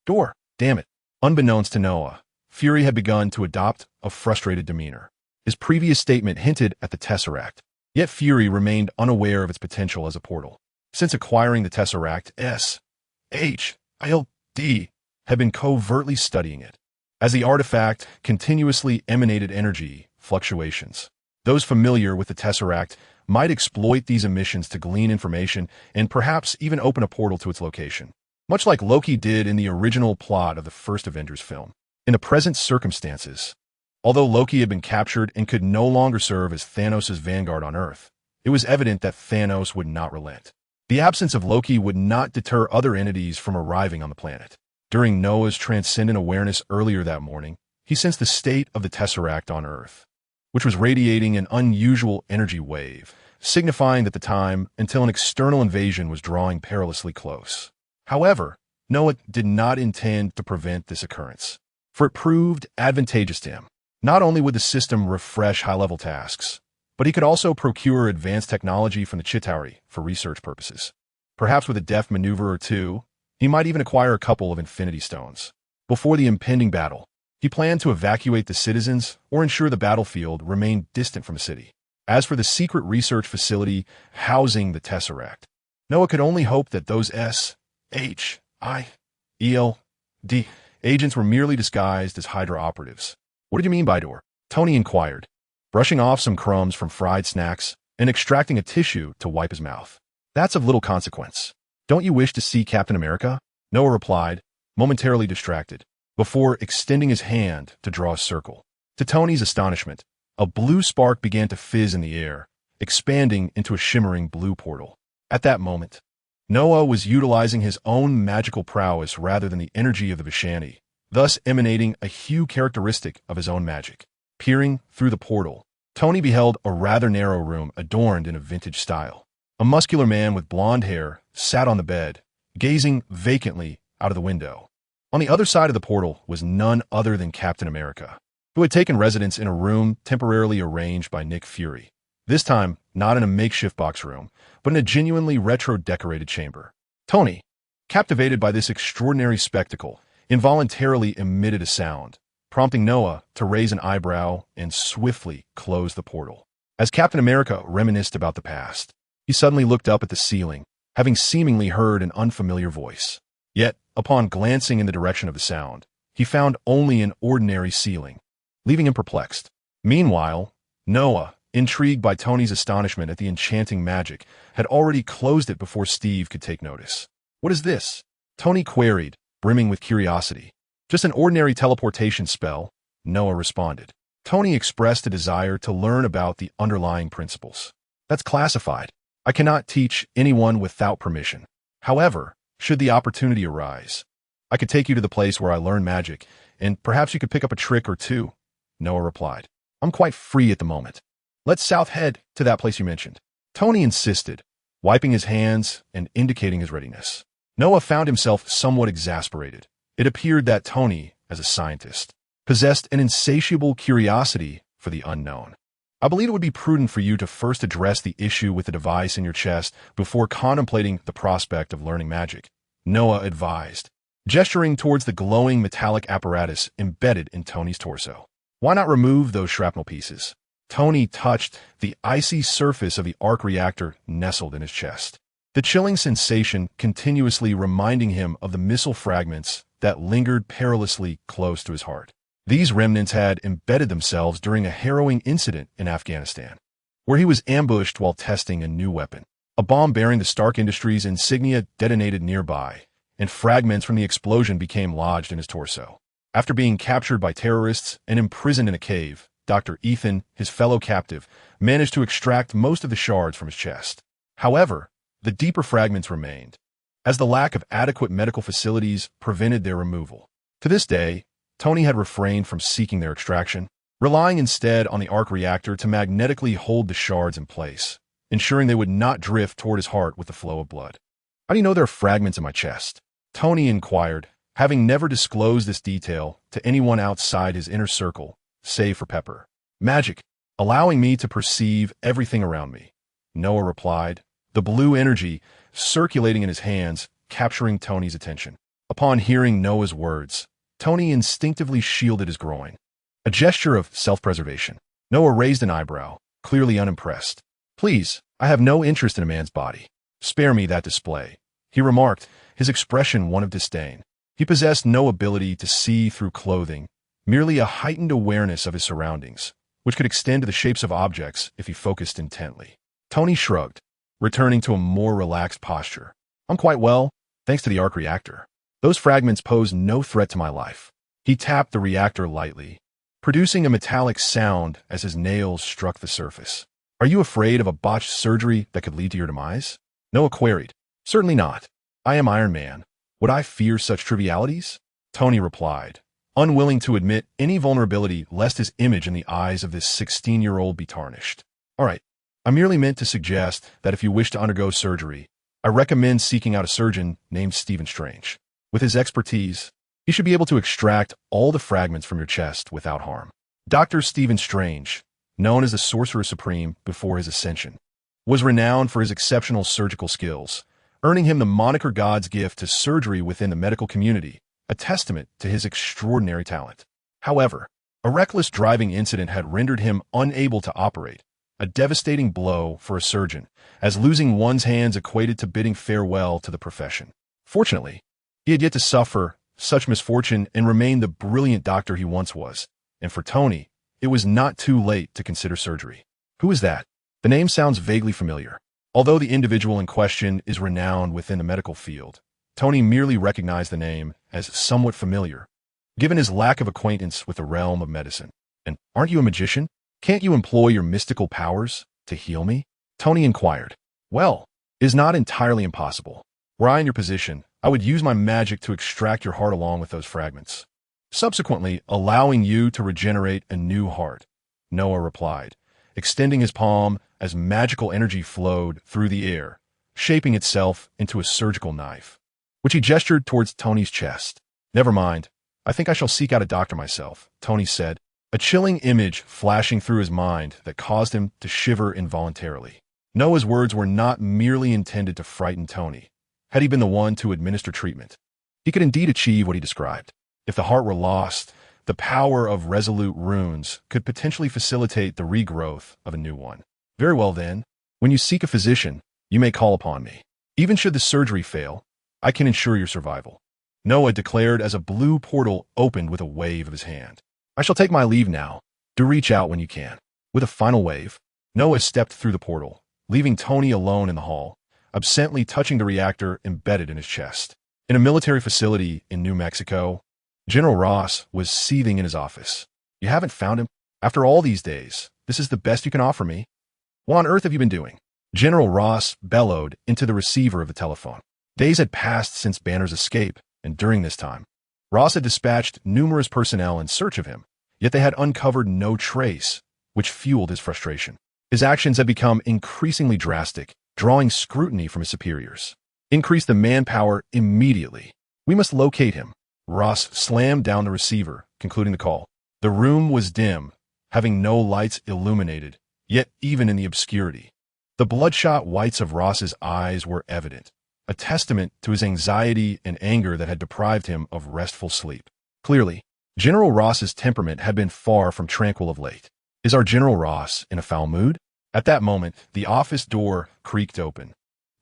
Door. Damn it. Unbeknownst to Noah, Fury had begun to adopt a frustrated demeanor. His previous statement hinted at the Tesseract, yet Fury remained unaware of its potential as a portal. Since acquiring the Tesseract, SHIELD had been covertly studying it, as the artifact continuously emanated energy fluctuations. Those familiar with the Tesseract might exploit these emissions to glean information and perhaps even open a portal to its location, much like Loki did in the original plot of the first Avengers film. In the present circumstances, although Loki had been captured and could no longer serve as Thanos' vanguard on Earth, it was evident that Thanos would not relent. The absence of Loki would not deter other entities from arriving on the planet. During Noah's transcendent awareness earlier that morning, he sensed the state of the Tesseract on Earth, which was radiating an unusual energy wave, signifying that the time until an external invasion was drawing perilously close. However, Noah did not intend to prevent this occurrence, for it proved advantageous to him. Not only would the system refresh high-level tasks, but he could also procure advanced technology from the Chitauri for research purposes. Perhaps with a deft maneuver or two, he might even acquire a couple of Infinity Stones. Before the impending battle, he planned to evacuate the citizens or ensure the battlefield remained distant from the city. As for the secret research facility housing the Tesseract, Noah could only hope that those SHIELD agents were merely disguised as Hydra operatives. "What did you mean by door?" Tony inquired, brushing off some crumbs from fried snacks and extracting a tissue to wipe his mouth. "That's of little consequence. Don't you wish to see Captain America?" Noah replied, momentarily distracted, before extending his hand to draw a circle. To Tony's astonishment, a blue spark began to fizz in the air, expanding into a shimmering blue portal. At that moment, Noah was utilizing his own magical prowess rather than the energy of the Vishani, thus emanating a hue characteristic of his own magic. Peering through the portal, Tony beheld a rather narrow room adorned in a vintage style. A muscular man with blonde hair sat on the bed, gazing vacantly out of the window. On the other side of the portal was none other than Captain America, who had taken residence in a room temporarily arranged by Nick Fury. This time, not in a makeshift box room, but in a genuinely retro-decorated chamber. Tony, captivated by this extraordinary spectacle, involuntarily emitted a sound, prompting Noah to raise an eyebrow and swiftly close the portal. As Captain America reminisced about the past, he suddenly looked up at the ceiling, having seemingly heard an unfamiliar voice. Yet, upon glancing in the direction of the sound, he found only an ordinary ceiling, leaving him perplexed. Meanwhile, Noah, intrigued by Tony's astonishment at the enchanting magic, had already closed it before Steve could take notice. "What is this?" Tony queried, brimming with curiosity. "Just an ordinary teleportation spell," Noah responded. Tony expressed a desire to learn about the underlying principles. "That's classified. I cannot teach anyone without permission. However, should the opportunity arise, I could take you to the place where I learn magic, and perhaps you could pick up a trick or two," Noah replied. "I'm quite free at the moment. Let's south head to that place you mentioned." Tony insisted, wiping his hands and indicating his readiness. Noah found himself somewhat exasperated. It appeared that Tony, as a scientist, possessed an insatiable curiosity for the unknown. I believe it would be prudent for you to first address the issue with the device in your chest before contemplating the prospect of learning magic, Noah advised, gesturing towards the glowing metallic apparatus embedded in Tony's torso. Why not remove those shrapnel pieces? Tony touched the icy surface of the arc reactor nestled in his chest, the chilling sensation continuously reminding him of the missile fragments that lingered perilously close to his heart. These remnants had embedded themselves during a harrowing incident in Afghanistan, where he was ambushed while testing a new weapon. A bomb bearing the Stark Industries insignia detonated nearby, and fragments from the explosion became lodged in his torso. After being captured by terrorists and imprisoned in a cave, Dr. Ethan, his fellow captive, managed to extract most of the shards from his chest. However, the deeper fragments remained, as the lack of adequate medical facilities prevented their removal. To this day, Tony had refrained from seeking their extraction, relying instead on the arc reactor to magnetically hold the shards in place, ensuring they would not drift toward his heart with the flow of blood. How do you know there are fragments in my chest? Tony inquired, having never disclosed this detail to anyone outside his inner circle, save for Pepper. Magic, allowing me to perceive everything around me, Noah replied, the blue energy circulating in his hands, capturing Tony's attention. Upon hearing Noah's words, Tony instinctively shielded his groin, a gesture of self-preservation. Noah raised an eyebrow, clearly unimpressed. Please, I have no interest in a man's body. Spare me that display, he remarked, his expression one of disdain. He possessed no ability to see through clothing, merely a heightened awareness of his surroundings, which could extend to the shapes of objects if he focused intently. Tony shrugged, returning to a more relaxed posture. I'm quite well, thanks to the arc reactor. Those fragments pose no threat to my life. He tapped the reactor lightly, producing a metallic sound as his nails struck the surface. Are you afraid of a botched surgery that could lead to your demise? Noah queried. Certainly not. I am Iron Man. Would I fear such trivialities? Tony replied, unwilling to admit any vulnerability lest his image in the eyes of this 16-year-old be tarnished. All right, I merely meant to suggest that if you wish to undergo surgery, I recommend seeking out a surgeon named Stephen Strange. With his expertise, he should be able to extract all the fragments from your chest without harm. Dr. Stephen Strange, known as the Sorcerer Supreme before his ascension, was renowned for his exceptional surgical skills, earning him the moniker God's gift to surgery within the medical community, a testament to his extraordinary talent. However, a reckless driving incident had rendered him unable to operate, a devastating blow for a surgeon, as losing one's hands equated to bidding farewell to the profession. Fortunately, he had yet to suffer such misfortune and remain the brilliant doctor he once was, and for Tony, it was not too late to consider surgery. Who is that? The name sounds vaguely familiar. Although the individual in question is renowned within the medical field, Tony merely recognized the name as somewhat familiar, given his lack of acquaintance with the realm of medicine. And aren't you a magician? Can't you employ your mystical powers to heal me? Tony inquired. Well, it is not entirely impossible. Were I in your position, I would use my magic to extract your heart along with those fragments, subsequently allowing you to regenerate a new heart, Noah replied, extending his palm as magical energy flowed through the air, shaping itself into a surgical knife, which he gestured towards Tony's chest. Never mind, I think I shall seek out a doctor myself, Tony said, a chilling image flashing through his mind that caused him to shiver involuntarily. Noah's words were not merely intended to frighten Tony. Had he been the one to administer treatment, he could indeed achieve what he described. If the heart were lost, the power of resolute runes could potentially facilitate the regrowth of a new one. Very well then, when you seek a physician, you may call upon me. Even should the surgery fail, I can ensure your survival, Noah declared as a blue portal opened with a wave of his hand. I shall take my leave now. Do reach out when you can. With a final wave, Noah stepped through the portal, leaving Tony alone in the hall, absently touching the reactor embedded in his chest. In a military facility in New Mexico, General Ross was seething in his office. You haven't found him? After all these days, this is the best you can offer me? What on earth have you been doing? General Ross bellowed into the receiver of the telephone. Days had passed since Banner's escape, and during this time, Ross had dispatched numerous personnel in search of him, yet they had uncovered no trace, which fueled his frustration. His actions had become increasingly drastic, drawing scrutiny from his superiors. Increase the manpower immediately. We must locate him. Ross slammed down the receiver, concluding the call. The room was dim, having no lights illuminated, Yet even in the obscurity, the bloodshot whites of Ross's eyes were evident, a testament to his anxiety and anger that had deprived him of restful sleep. Clearly, General Ross's temperament had been far from tranquil of late. Is our General Ross in a foul mood? At that moment, the office door creaked open,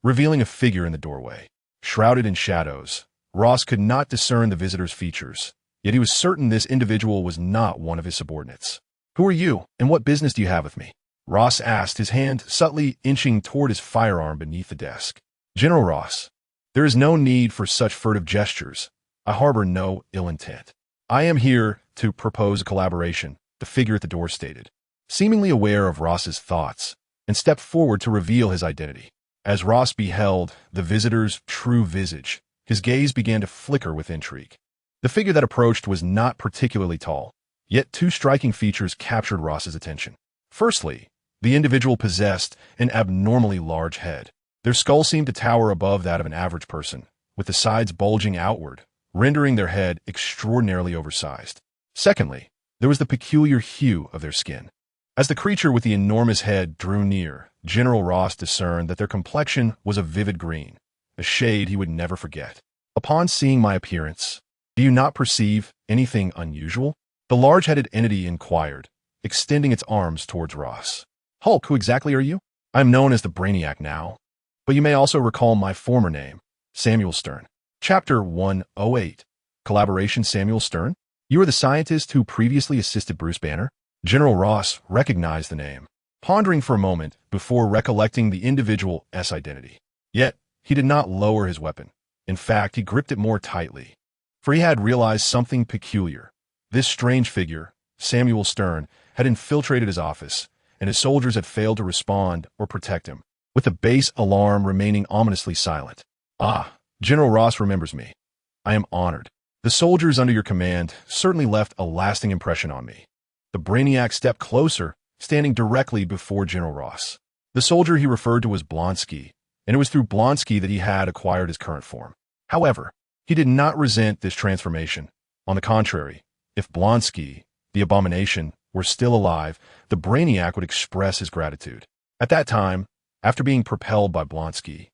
revealing a figure in the doorway. Shrouded in shadows, Ross could not discern the visitor's features, yet he was certain this individual was not one of his subordinates. "Who are you, and what business do you have with me?" Ross asked, his hand subtly inching toward his firearm beneath the desk. "General Ross, there is no need for such furtive gestures. I harbor no ill intent. I am here to propose a collaboration," the figure at the door stated, seemingly aware of Ross's thoughts, and stepped forward to reveal his identity. As Ross beheld the visitor's true visage, his gaze began to flicker with intrigue. The figure that approached was not particularly tall, yet two striking features captured Ross's attention. Firstly, the individual possessed an abnormally large head. Their skull seemed to tower above that of an average person, with the sides bulging outward, rendering their head extraordinarily oversized. Secondly, there was the peculiar hue of their skin. As the creature with the enormous head drew near, General Ross discerned that their complexion was a vivid green, a shade he would never forget. "Upon seeing my appearance, do you not perceive anything unusual?" the large-headed entity inquired, extending its arms towards Ross. "Hulk, who exactly are you?" "I am known as the Brainiac now, but you may also recall my former name, Samuel Stern." Chapter 108. Collaboration. Samuel Stern? You are the scientist who previously assisted Bruce Banner? General Ross recognized the name, pondering for a moment before recollecting the individual's identity. Yet, he did not lower his weapon. In fact, he gripped it more tightly, for he had realized something peculiar. This strange figure, Samuel Stern, had infiltrated his office, and his soldiers had failed to respond or protect him, with the base alarm remaining ominously silent. "Ah, General Ross remembers me. I am honored. The soldiers under your command certainly left a lasting impression on me." The Brainiac stepped closer, standing directly before General Ross. The soldier he referred to was Blonsky, and it was through Blonsky that he had acquired his current form. However, he did not resent this transformation. On the contrary, if Blonsky, the abomination, were still alive, the Brainiac would express his gratitude. At that time, after being propelled by Blonsky,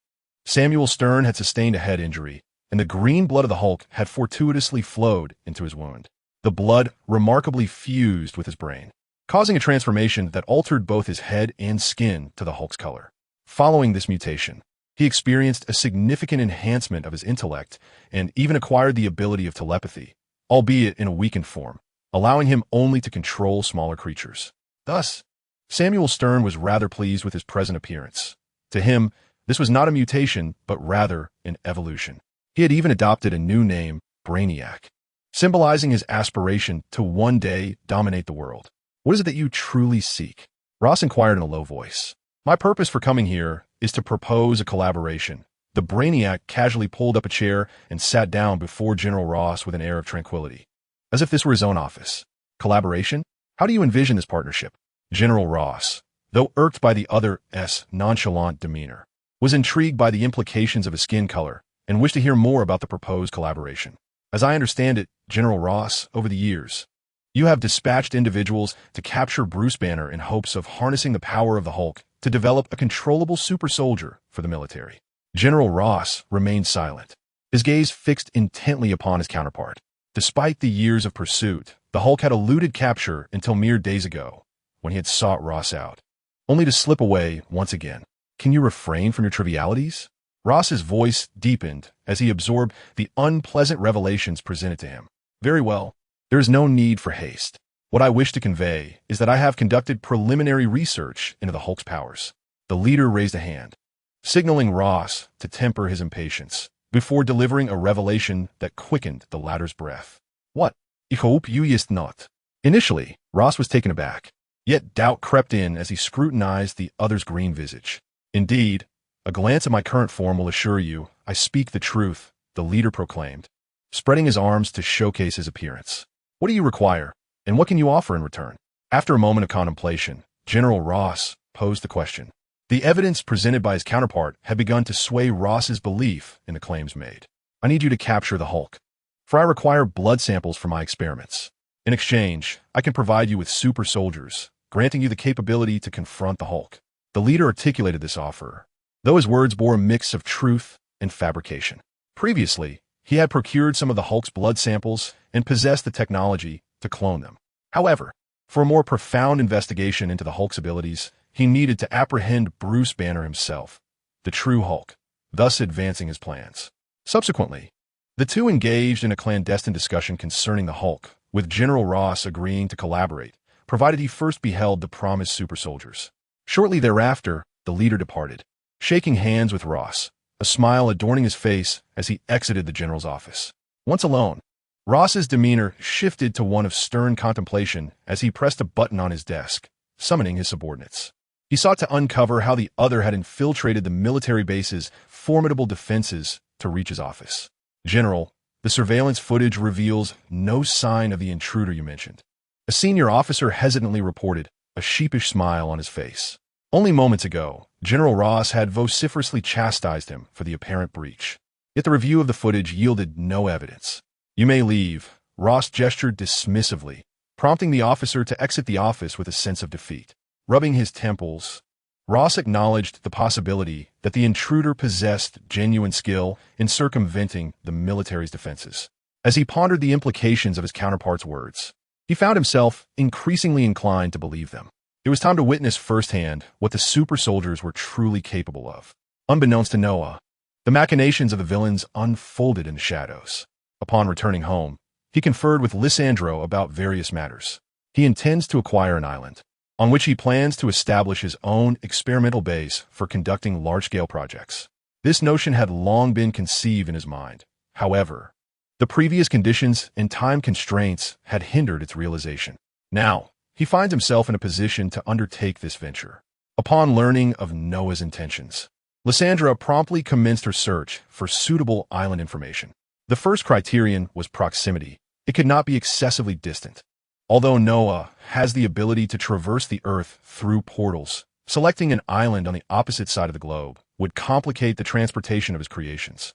Samuel Stern had sustained a head injury, and the green blood of the Hulk had fortuitously flowed into his wound. The blood remarkably fused with his brain, causing a transformation that altered both his head and skin to the Hulk's color. Following this mutation, he experienced a significant enhancement of his intellect and even acquired the ability of telepathy, albeit in a weakened form, allowing him only to control smaller creatures. Thus, Samuel Stern was rather pleased with his present appearance. To him, this was not a mutation, but rather an evolution. He had even adopted a new name, Brainiac, symbolizing his aspiration to one day dominate the world. "What is it that you truly seek?" Ross inquired in a low voice. "My purpose for coming here is to propose a collaboration." The Brainiac casually pulled up a chair and sat down before General Ross with an air of tranquility, as if this were his own office. "Collaboration? How do you envision this partnership?" General Ross, though irked by the other's nonchalant demeanor, was intrigued by the implications of his skin color and wished to hear more about the proposed collaboration. "As I understand it, General Ross, over the years, you have dispatched individuals to capture Bruce Banner in hopes of harnessing the power of the Hulk to develop a controllable super soldier for the military." General Ross remained silent, his gaze fixed intently upon his counterpart. Despite the years of pursuit, the Hulk had eluded capture until mere days ago, when he had sought Ross out, only to slip away once again. "Can you refrain from your trivialities?" Ross's voice deepened as he absorbed the unpleasant revelations presented to him. "Very well. There is no need for haste. What I wish to convey is that I have conducted preliminary research into the Hulk's powers." The leader raised a hand, signaling Ross to temper his impatience, before delivering a revelation that quickened the latter's breath. "What? Ich hope you ist not." Initially, Ross was taken aback, yet doubt crept in as he scrutinized the other's green visage. "Indeed, a glance at my current form will assure you I speak the truth," the leader proclaimed, spreading his arms to showcase his appearance. "What do you require, and what can you offer in return?" After a moment of contemplation, General Ross posed the question. The evidence presented by his counterpart had begun to sway Ross's belief in the claims made. "I need you to capture the Hulk, for I require blood samples for my experiments. In exchange, I can provide you with super soldiers, granting you the capability to confront the Hulk. The leader articulated this offer, though his words bore a mix of truth and fabrication. Previously, he had procured some of the Hulk's blood samples and possessed the technology to clone them. However, for a more profound investigation into the Hulk's abilities, he needed to apprehend Bruce Banner himself, the true Hulk, thus advancing his plans. Subsequently, the two engaged in a clandestine discussion concerning the Hulk, with General Ross agreeing to collaborate, provided he first beheld the promised super soldiers. Shortly thereafter, the leader departed, shaking hands with Ross, a smile adorning his face as he exited the general's office. Once alone, Ross's demeanor shifted to one of stern contemplation as he pressed a button on his desk, summoning his subordinates. He sought to uncover how the other had infiltrated the military base's formidable defenses to reach his office. General, the surveillance footage reveals no sign of the intruder you mentioned. A senior officer hesitantly reported, a sheepish smile on his face. Only moments ago, General Ross had vociferously chastised him for the apparent breach. Yet the review of the footage yielded no evidence. You may leave, Ross gestured dismissively, prompting the officer to exit the office with a sense of defeat. Rubbing his temples, Ross acknowledged the possibility that the intruder possessed genuine skill in circumventing the military's defenses. As he pondered the implications of his counterpart's words, he found himself increasingly inclined to believe them. It was time to witness firsthand what the super soldiers were truly capable of. Unbeknownst to Noah, the machinations of the villains unfolded in the shadows. Upon returning home, he conferred with Lysandro about various matters. He intends to acquire an island, on which he plans to establish his own experimental base for conducting large-scale projects. This notion had long been conceived in his mind. However, the previous conditions and time constraints had hindered its realization. Now, he finds himself in a position to undertake this venture. Upon learning of Noah's intentions, Lysandra promptly commenced her search for suitable island information. The first criterion was proximity. It could not be excessively distant. Although Noah has the ability to traverse the Earth through portals, selecting an island on the opposite side of the globe would complicate the transportation of his creations,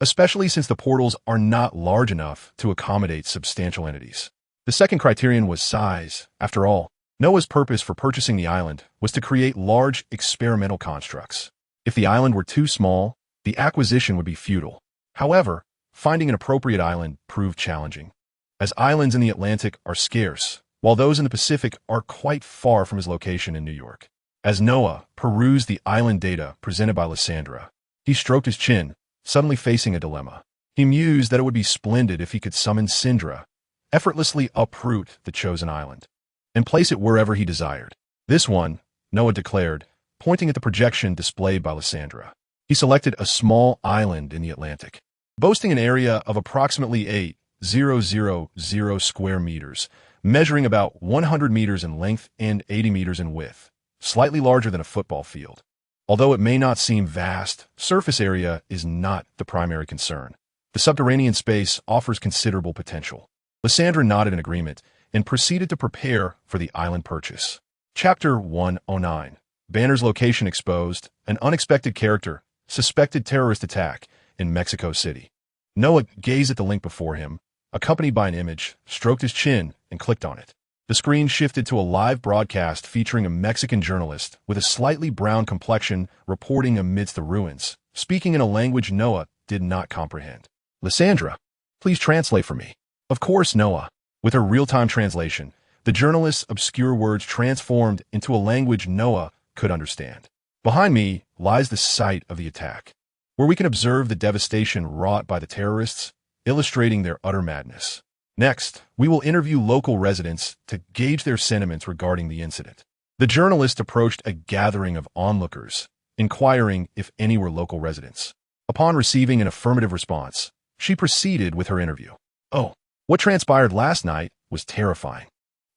especially since the portals are not large enough to accommodate substantial entities. The second criterion was size. After all, Noah's purpose for purchasing the island was to create large experimental constructs. If the island were too small, the acquisition would be futile. However, finding an appropriate island proved challenging, as islands in the Atlantic are scarce, while those in the Pacific are quite far from his location in New York. As Noah perused the island data presented by Lysandra, he stroked his chin, suddenly facing a dilemma. He mused that it would be splendid if he could summon Syndra, effortlessly uproot the chosen island, and place it wherever he desired. This one, Noah declared, pointing at the projection displayed by Lysandra. He selected a small island in the Atlantic, boasting an area of approximately 8,000 square meters, measuring about 100 meters in length and 80 meters in width, slightly larger than a football field. Although it may not seem vast, surface area is not the primary concern. The subterranean space offers considerable potential. Lysandra nodded in agreement and proceeded to prepare for the island purchase. Chapter 109. Banner's location exposed, an unexpected character, suspected terrorist attack in Mexico City. Noah gazed at the link before him, accompanied by an image, stroked his chin, and clicked on it. The screen shifted to a live broadcast featuring a Mexican journalist with a slightly brown complexion reporting amidst the ruins, speaking in a language Noah did not comprehend. Lysandra, please translate for me. Of course, Noah. With her real-time translation, the journalist's obscure words transformed into a language Noah could understand. Behind me lies the site of the attack, where we can observe the devastation wrought by the terrorists, illustrating their utter madness. Next, we will interview local residents to gauge their sentiments regarding the incident. The journalist approached a gathering of onlookers, inquiring if any were local residents. Upon receiving an affirmative response, she proceeded with her interview. Oh, what transpired last night was terrifying.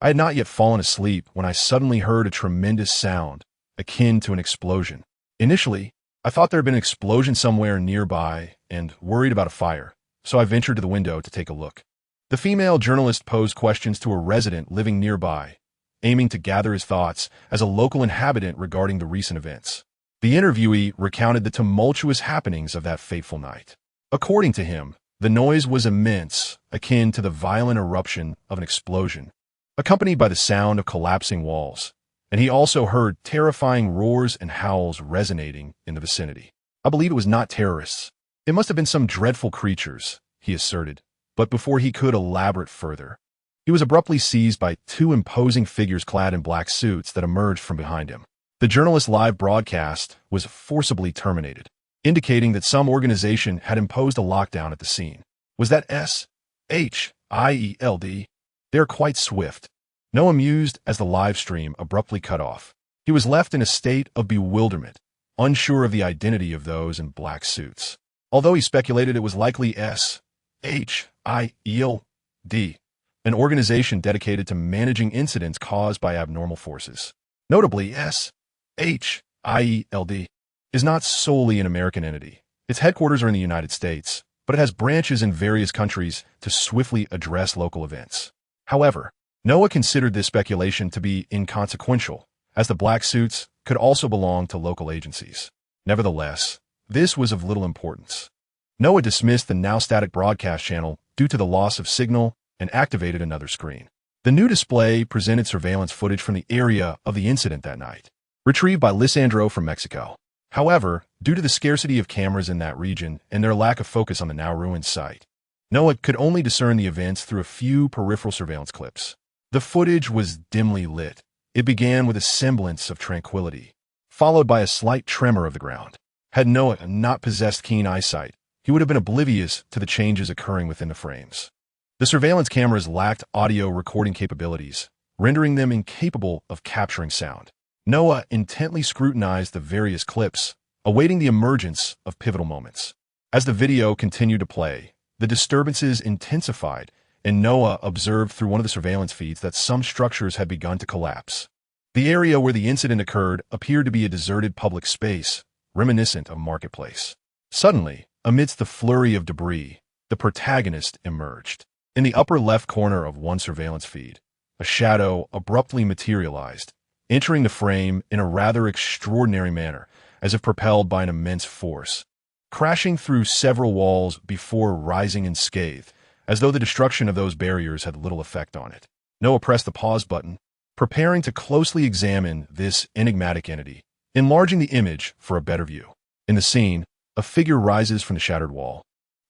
I had not yet fallen asleep when I suddenly heard a tremendous sound, akin to an explosion. Initially, I thought there had been an explosion somewhere nearby and worried about a fire, so I ventured to the window to take a look. The female journalist posed questions to a resident living nearby, aiming to gather his thoughts as a local inhabitant regarding the recent events. The interviewee recounted the tumultuous happenings of that fateful night. According to him, the noise was immense, akin to the violent eruption of an explosion, accompanied by the sound of collapsing walls, and he also heard terrifying roars and howls resonating in the vicinity. I believe it was not terrorists. It must have been some dreadful creatures, he asserted, but before he could elaborate further, he was abruptly seized by two imposing figures clad in black suits that emerged from behind him. The journalist's live broadcast was forcibly terminated, indicating that some organization had imposed a lockdown at the scene. Was that SHIELD? They are quite swift. Noah mused as the live stream abruptly cut off. He was left in a state of bewilderment, unsure of the identity of those in black suits. Although he speculated it was likely SHIELD, an organization dedicated to managing incidents caused by abnormal forces. Notably, SHIELD is not solely an American entity. Its headquarters are in the United States, but it has branches in various countries to swiftly address local events. However, Noah considered this speculation to be inconsequential, as the black suits could also belong to local agencies. Nevertheless, this was of little importance. Noah dismissed the now static broadcast channel due to the loss of signal and activated another screen. The new display presented surveillance footage from the area of the incident that night, retrieved by Lisandro from Mexico. However, due to the scarcity of cameras in that region and their lack of focus on the now ruined site, Noah could only discern the events through a few peripheral surveillance clips. The footage was dimly lit. It began with a semblance of tranquility, followed by a slight tremor of the ground. Had Noah not possessed keen eyesight, he would have been oblivious to the changes occurring within the frames. The surveillance cameras lacked audio recording capabilities, rendering them incapable of capturing sound. Noah intently scrutinized the various clips, awaiting the emergence of pivotal moments. As the video continued to play, the disturbances intensified, and Noah observed through one of the surveillance feeds that some structures had begun to collapse. The area where the incident occurred appeared to be a deserted public space, reminiscent of a marketplace. Suddenly, amidst the flurry of debris, the protagonist emerged. In the upper left corner of one surveillance feed, a shadow abruptly materialized, entering the frame in a rather extraordinary manner, as if propelled by an immense force, crashing through several walls before rising in scathe, as though the destruction of those barriers had little effect on it. Noah pressed the pause button, preparing to closely examine this enigmatic entity, enlarging the image for a better view. In the scene, a figure rises from the shattered wall,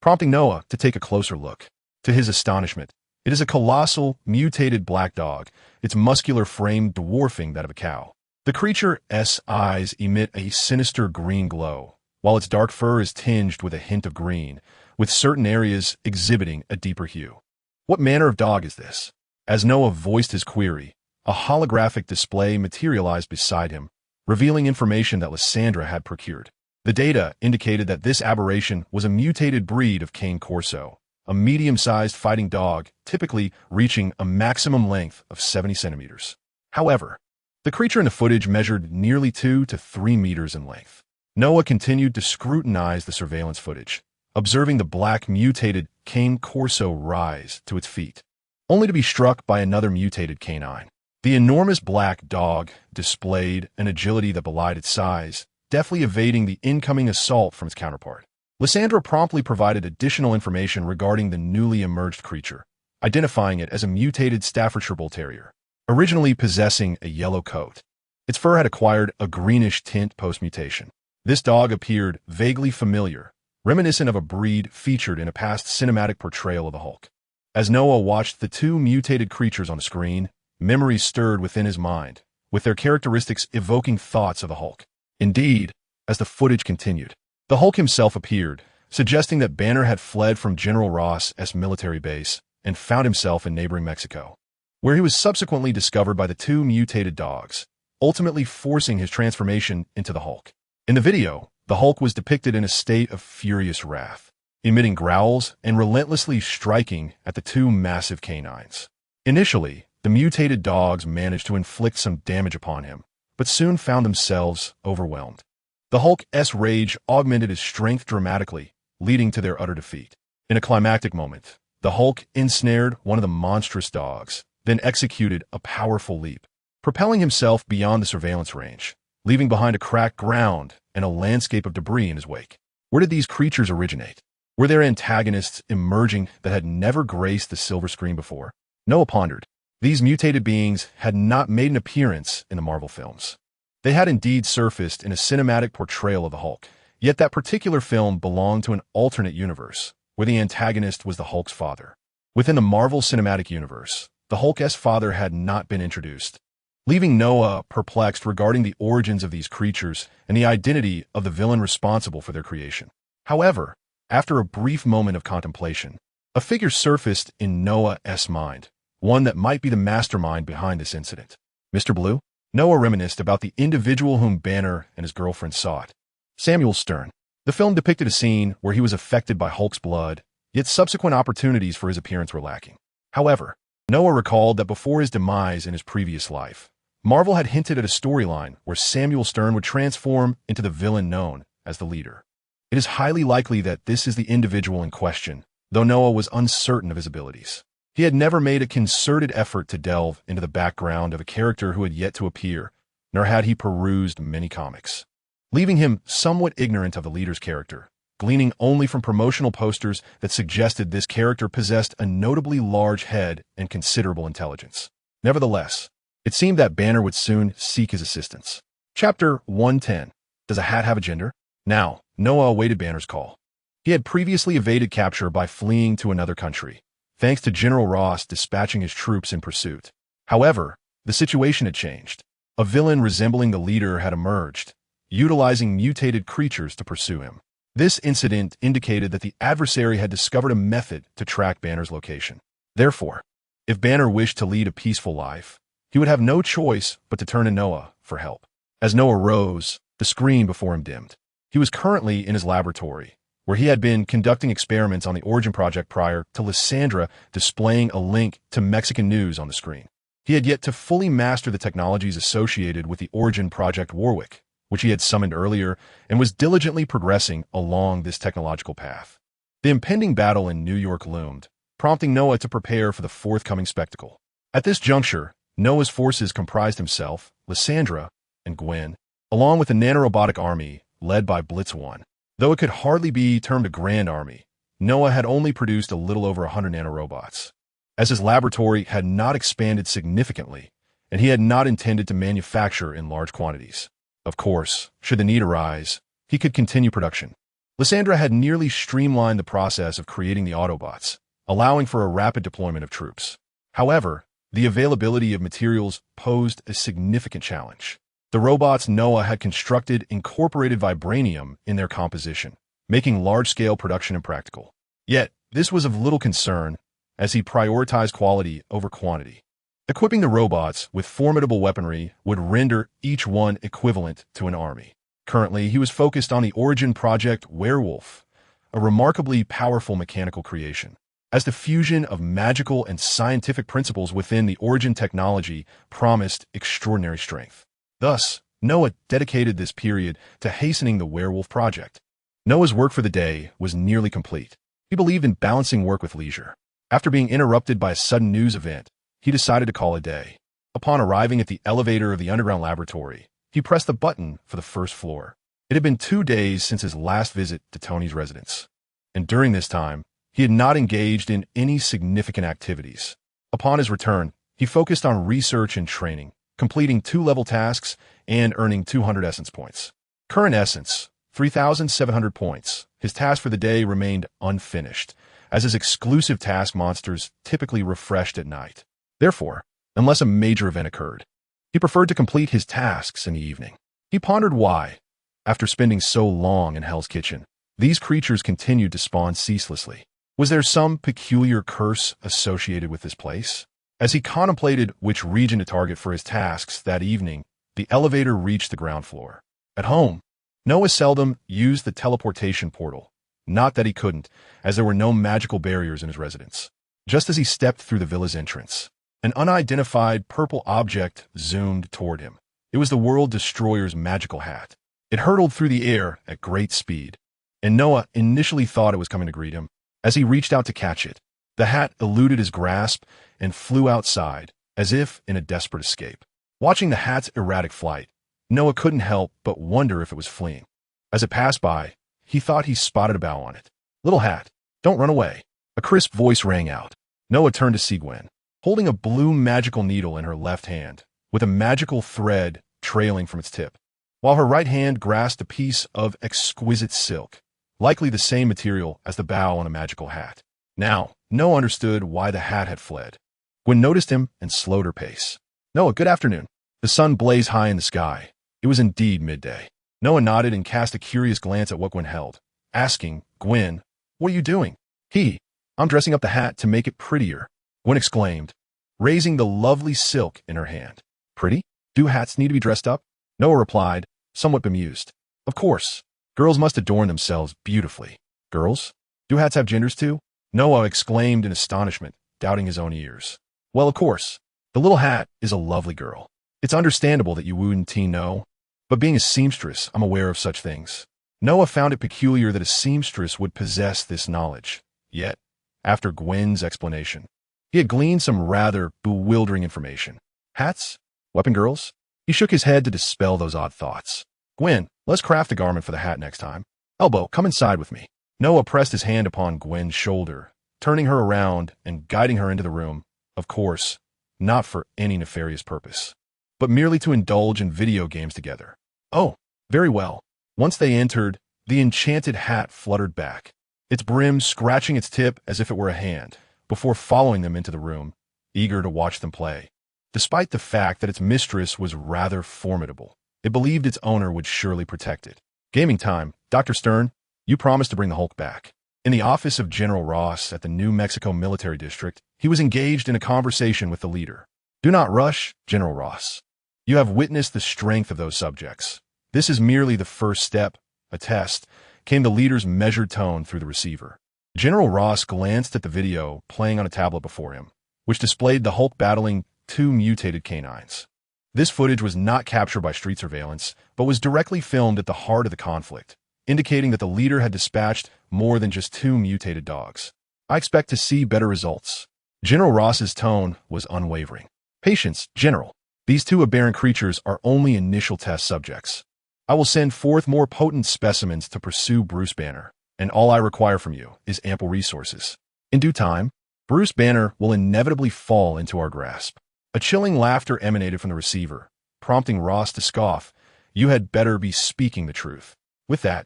prompting Noah to take a closer look. To his astonishment, it is a colossal, mutated black dog, its muscular frame dwarfing that of a cow. The creature's eyes emit a sinister green glow, while its dark fur is tinged with a hint of green, with certain areas exhibiting a deeper hue. What manner of dog is this? As Noah voiced his query, a holographic display materialized beside him, revealing information that Lysandra had procured. The data indicated that this aberration was a mutated breed of cane corso, a medium-sized fighting dog, typically reaching a maximum length of 70 centimeters. However, the creature in the footage measured nearly 2 to 3 meters in length. Noah continued to scrutinize the surveillance footage, observing the black mutated cane corso rise to its feet, only to be struck by another mutated canine. The enormous black dog displayed an agility that belied its size, deftly evading the incoming assault from its counterpart. Lysandra promptly provided additional information regarding the newly emerged creature, identifying it as a mutated Staffordshire Bull Terrier, originally possessing a yellow coat. Its fur had acquired a greenish tint post-mutation. This dog appeared vaguely familiar, reminiscent of a breed featured in a past cinematic portrayal of the Hulk. As Noah watched the two mutated creatures on the screen, memories stirred within his mind, with their characteristics evoking thoughts of the Hulk. Indeed, as the footage continued, the Hulk himself appeared, suggesting that Banner had fled from General Ross's military base and found himself in neighboring Mexico, where he was subsequently discovered by the two mutated dogs, ultimately forcing his transformation into the Hulk. In the video, the Hulk was depicted in a state of furious wrath, emitting growls and relentlessly striking at the two massive canines. Initially, the mutated dogs managed to inflict some damage upon him, but soon found themselves overwhelmed. The Hulk's rage augmented his strength dramatically, leading to their utter defeat. In a climactic moment, the Hulk ensnared one of the monstrous dogs, then executed a powerful leap, propelling himself beyond the surveillance range, leaving behind a cracked ground and a landscape of debris in his wake. Where did these creatures originate? Were there antagonists emerging that had never graced the silver screen before? Noah pondered. These mutated beings had not made an appearance in the Marvel films. They had indeed surfaced in a cinematic portrayal of the Hulk, yet that particular film belonged to an alternate universe, where the antagonist was the Hulk's father. Within the Marvel Cinematic Universe, the Hulk's father had not been introduced, leaving Noah perplexed regarding the origins of these creatures and the identity of the villain responsible for their creation. However, after a brief moment of contemplation, a figure surfaced in Noah's mind, one that might be the mastermind behind this incident. Mr. Blue? Noah reminisced about the individual whom Banner and his girlfriend sought. Samuel Stern. The film depicted a scene where he was affected by Hulk's blood, yet subsequent opportunities for his appearance were lacking. However, Noah recalled that before his demise in his previous life, Marvel had hinted at a storyline where Samuel Stern would transform into the villain known as the Leader. It is highly likely that this is the individual in question, though Noah was uncertain of his abilities. He had never made a concerted effort to delve into the background of a character who had yet to appear, nor had he perused many comics, leaving him somewhat ignorant of the Leader's character, gleaning only from promotional posters that suggested this character possessed a notably large head and considerable intelligence. Nevertheless, it seemed that Banner would soon seek his assistance. Chapter 110. Does a hat have a gender? Now, Noah awaited Banner's call. He had previously evaded capture by fleeing to another country, thanks to General Ross dispatching his troops in pursuit. However, the situation had changed. A villain resembling the Leader had emerged, utilizing mutated creatures to pursue him. This incident indicated that the adversary had discovered a method to track Banner's location. Therefore, if Banner wished to lead a peaceful life, he would have no choice but to turn to Noah for help. As Noah rose, the screen before him dimmed. He was currently in his laboratory, where he had been conducting experiments on the Origin project prior to Lysandra displaying a link to Mexican news on the screen. He had yet to fully master the technologies associated with the Origin project Warwick, which he had summoned earlier, and was diligently progressing along this technological path. The impending battle in New York loomed, prompting Noah to prepare for the forthcoming spectacle. At this juncture, Noah's forces comprised himself, Lysandra, and Gwen, along with a nanorobotic army led by Blitz 1. Though it could hardly be termed a grand army, Noah had only produced a little over 100 nanorobots, as his laboratory had not expanded significantly, and he had not intended to manufacture in large quantities. Of course, should the need arise, he could continue production. Lysandra had nearly streamlined the process of creating the Autobots, allowing for a rapid deployment of troops. However, the availability of materials posed a significant challenge. The robots Noah had constructed incorporated vibranium in their composition, making large-scale production impractical. Yet, this was of little concern, as he prioritized quality over quantity. Equipping the robots with formidable weaponry would render each one equivalent to an army. Currently, he was focused on the Origin Project Werewolf, a remarkably powerful mechanical creation, as the fusion of magical and scientific principles within the Origin technology promised extraordinary strength. Thus, Noah dedicated this period to hastening the Werewolf project. Noah's work for the day was nearly complete. He believed in balancing work with leisure. After being interrupted by a sudden news event, he decided to call a day. Upon arriving at the elevator of the underground laboratory, he pressed the button for the first floor. It had been 2 days since his last visit to Tony's residence, and during this time, he had not engaged in any significant activities. Upon his return, he focused on research and training, completing 2-level tasks and earning 200 essence points. Current essence, 3,700 points. His task for the day remained unfinished, as his exclusive task monsters typically refreshed at night. Therefore, unless a major event occurred, he preferred to complete his tasks in the evening. He pondered why, after spending so long in Hell's Kitchen, these creatures continued to spawn ceaselessly. Was there some peculiar curse associated with this place? As he contemplated which region to target for his tasks that evening, the elevator reached the ground floor. At home, Noah seldom used the teleportation portal. Not that he couldn't, as there were no magical barriers in his residence. Just as he stepped through the villa's entrance, an unidentified purple object zoomed toward him. It was the World Destroyer's magical hat. It hurtled through the air at great speed, and Noah initially thought it was coming to greet him. As he reached out to catch it, the hat eluded his grasp and flew outside, as if in a desperate escape. Watching the hat's erratic flight, Noah couldn't help but wonder if it was fleeing. As it passed by, he thought he spotted a bow on it. "Little hat, don't run away." A crisp voice rang out. Noah turned to see Gwen, holding a blue magical needle in her left hand, with a magical thread trailing from its tip, while her right hand grasped a piece of exquisite silk, likely the same material as the bow on a magical hat. Now, Noah understood why the hat had fled. Gwen noticed him and slowed her pace. "Noah, good afternoon." The sun blazed high in the sky. It was indeed midday. Noah nodded and cast a curious glance at what Gwen held, asking, "Gwen, what are you doing?" "I'm dressing up the hat to make it prettier," Gwen exclaimed, raising the lovely silk in her hand. "Pretty? Do hats need to be dressed up?" Noah replied, somewhat bemused. "Of course. Girls must adorn themselves beautifully." "Girls? Do hats have genders too?" Noah exclaimed in astonishment, doubting his own ears. "Well, of course. The little hat is a lovely girl. It's understandable that you wouldn't know, but being a seamstress, I'm aware of such things." Noah found it peculiar that a seamstress would possess this knowledge. Yet, after Gwen's explanation, he had gleaned some rather bewildering information. Hats? Weapon girls? He shook his head to dispel those odd thoughts. "Gwen, let's craft a garment for the hat next time. Elbow, come inside with me." Noah pressed his hand upon Gwen's shoulder, turning her around and guiding her into the room, of course, not for any nefarious purpose, but merely to indulge in video games together. "Oh, very well." Once they entered, the enchanted hat fluttered back, its brim scratching its tip as if it were a hand, before following them into the room, eager to watch them play. Despite the fact that its mistress was rather formidable, it believed its owner would surely protect it. "Gaming time. Dr. Stern, you promised to bring the Hulk back." In the office of General Ross at the New Mexico Military District, he was engaged in a conversation with the leader. "Do not rush, General Ross. You have witnessed the strength of those subjects. This is merely the first step, a test," came the leader's measured tone through the receiver. General Ross glanced at the video playing on a tablet before him, which displayed the Hulk battling two mutated canines. This footage was not captured by street surveillance, but was directly filmed at the heart of the conflict, indicating that the leader had dispatched more than just two mutated dogs. "I expect to see better results." General Ross's tone was unwavering. "Patience, General. These two aberrant creatures are only initial test subjects. I will send forth more potent specimens to pursue Bruce Banner, and all I require from you is ample resources. In due time, Bruce Banner will inevitably fall into our grasp." A chilling laughter emanated from the receiver, prompting Ross to scoff. "You had better be speaking the truth." With that,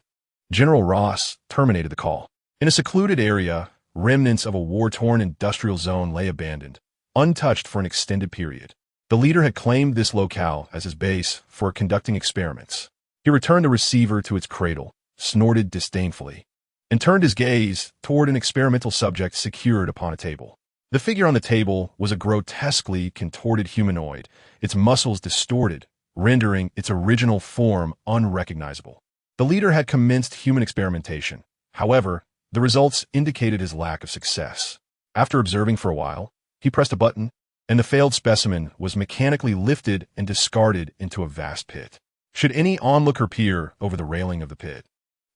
General Ross terminated the call. In a secluded area, remnants of a war-torn industrial zone lay abandoned, untouched for an extended period. The leader had claimed this locale as his base for conducting experiments. He returned the receiver to its cradle, snorted disdainfully, and turned his gaze toward an experimental subject secured upon a table. The figure on the table was a grotesquely contorted humanoid, its muscles distorted, rendering its original form unrecognizable. The leader had commenced human experimentation. However, the results indicated his lack of success. After observing for a while, he pressed a button, and the failed specimen was mechanically lifted and discarded into a vast pit. Should any onlooker peer over the railing of the pit,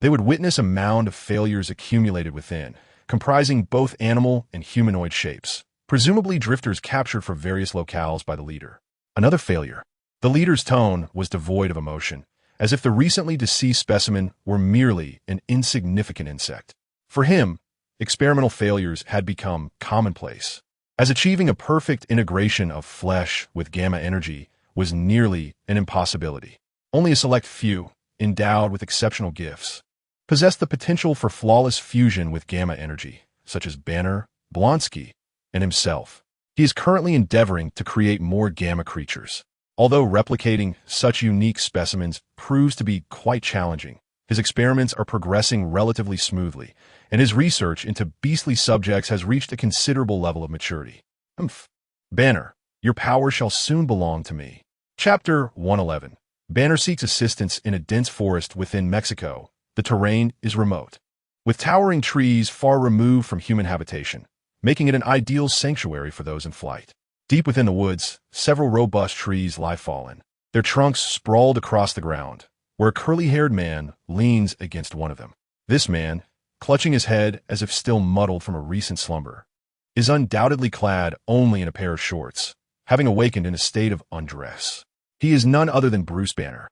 they would witness a mound of failures accumulated within, comprising both animal and humanoid shapes, presumably drifters captured for various locales by the leader. Another failure. The leader's tone was devoid of emotion, as if the recently deceased specimen were merely an insignificant insect. For him, experimental failures had become commonplace, as achieving a perfect integration of flesh with gamma energy was nearly an impossibility. Only a select few, endowed with exceptional gifts, possessed the potential for flawless fusion with gamma energy, such as Banner, Blonsky, and himself. He is currently endeavoring to create more gamma creatures. Although replicating such unique specimens proves to be quite challenging, his experiments are progressing relatively smoothly, and his research into beastly subjects has reached a considerable level of maturity. Banner, your power shall soon belong to me. Chapter 111. Banner seeks assistance in a dense forest within Mexico. The terrain is remote, with towering trees far removed from human habitation, making it an ideal sanctuary for those in flight. Deep within the woods, several robust trees lie fallen, their trunks sprawled across the ground, where a curly-haired man leans against one of them. This man, clutching his head as if still muddled from a recent slumber, is undoubtedly clad only in a pair of shorts, having awakened in a state of undress. He is none other than Bruce Banner.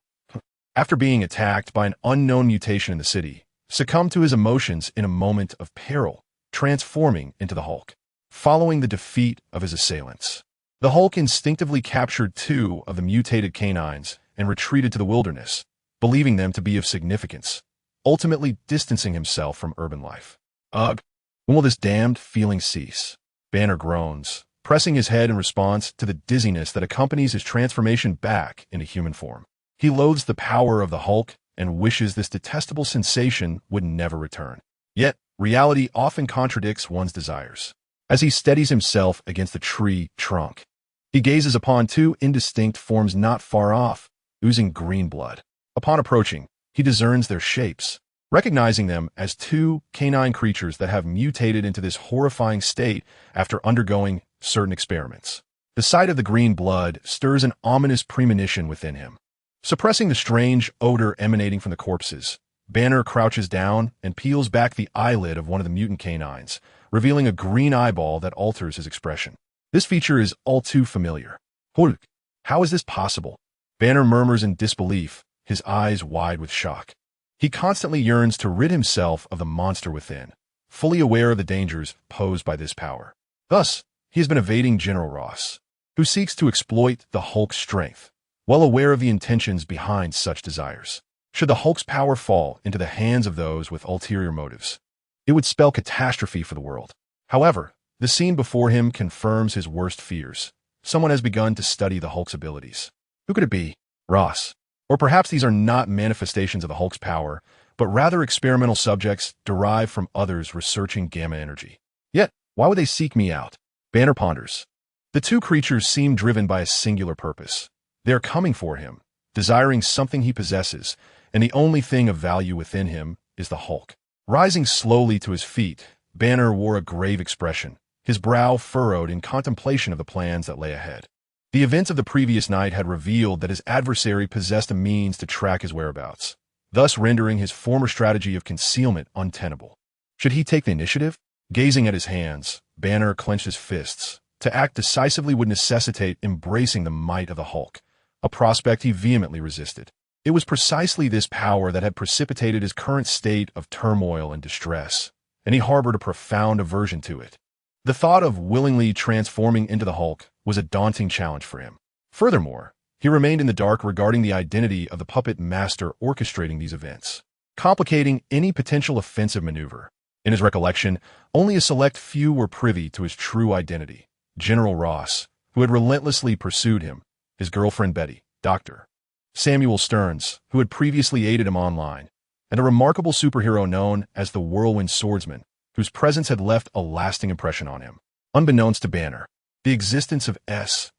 After being attacked by an unknown mutation in the city, succumbed to his emotions in a moment of peril, transforming into the Hulk. following the defeat of his assailants. The Hulk instinctively captured 2 of the mutated canines and retreated to the wilderness, believing them to be of significance, ultimately distancing himself from urban life. Ugh, when will this damned feeling cease? Banner groans, pressing his head in response to the dizziness that accompanies his transformation back into human form. He loathes the power of the Hulk and wishes this detestable sensation would never return. Yet, reality often contradicts one's desires. As he steadies himself against the tree trunk, he gazes upon 2 indistinct forms not far off, oozing green blood. Upon approaching, he discerns their shapes, recognizing them as 2 canine creatures that have mutated into this horrifying state after undergoing certain experiments. The sight of the green blood stirs an ominous premonition within him. Suppressing the strange odor emanating from the corpses, Banner crouches down and peels back the eyelid of one of the mutant canines, revealing a green eyeball that alters his expression. This feature is all too familiar. Hulk, how is this possible? Banner murmurs in disbelief, his eyes wide with shock. He constantly yearns to rid himself of the monster within, fully aware of the dangers posed by this power. Thus, he has been evading General Ross, who seeks to exploit the Hulk's strength, well aware of the intentions behind such desires. Should the Hulk's power fall into the hands of those with ulterior motives, it would spell catastrophe for the world. However, the scene before him confirms his worst fears. Someone has begun to study the Hulk's abilities. Who could it be? Ross. Or perhaps these are not manifestations of the Hulk's power, but rather experimental subjects derived from others researching gamma energy. Yet, why would they seek me out? Banner ponders. The 2 creatures seem driven by a singular purpose. They are coming for him, desiring something he possesses, and the only thing of value within him is the Hulk. Rising slowly to his feet, Banner wore a grave expression, his brow furrowed in contemplation of the plans that lay ahead. The events of the previous night had revealed that his adversary possessed a means to track his whereabouts, thus rendering his former strategy of concealment untenable. Should he take the initiative? Gazing at his hands, Banner clenched his fists. To act decisively would necessitate embracing the might of the Hulk, a prospect he vehemently resisted. It was precisely this power that had precipitated his current state of turmoil and distress, and he harbored a profound aversion to it. The thought of willingly transforming into the Hulk was a daunting challenge for him. Furthermore, he remained in the dark regarding the identity of the puppet master orchestrating these events, complicating any potential offensive maneuver. In his recollection, only a select few were privy to his true identity. General Ross, who had relentlessly pursued him, his girlfriend Betty, Dr. Samuel Stearns, who had previously aided him online, and a remarkable superhero known as the Whirlwind Swordsman, whose presence had left a lasting impression on him. Unbeknownst to Banner, the existence of S.H.I.O.D.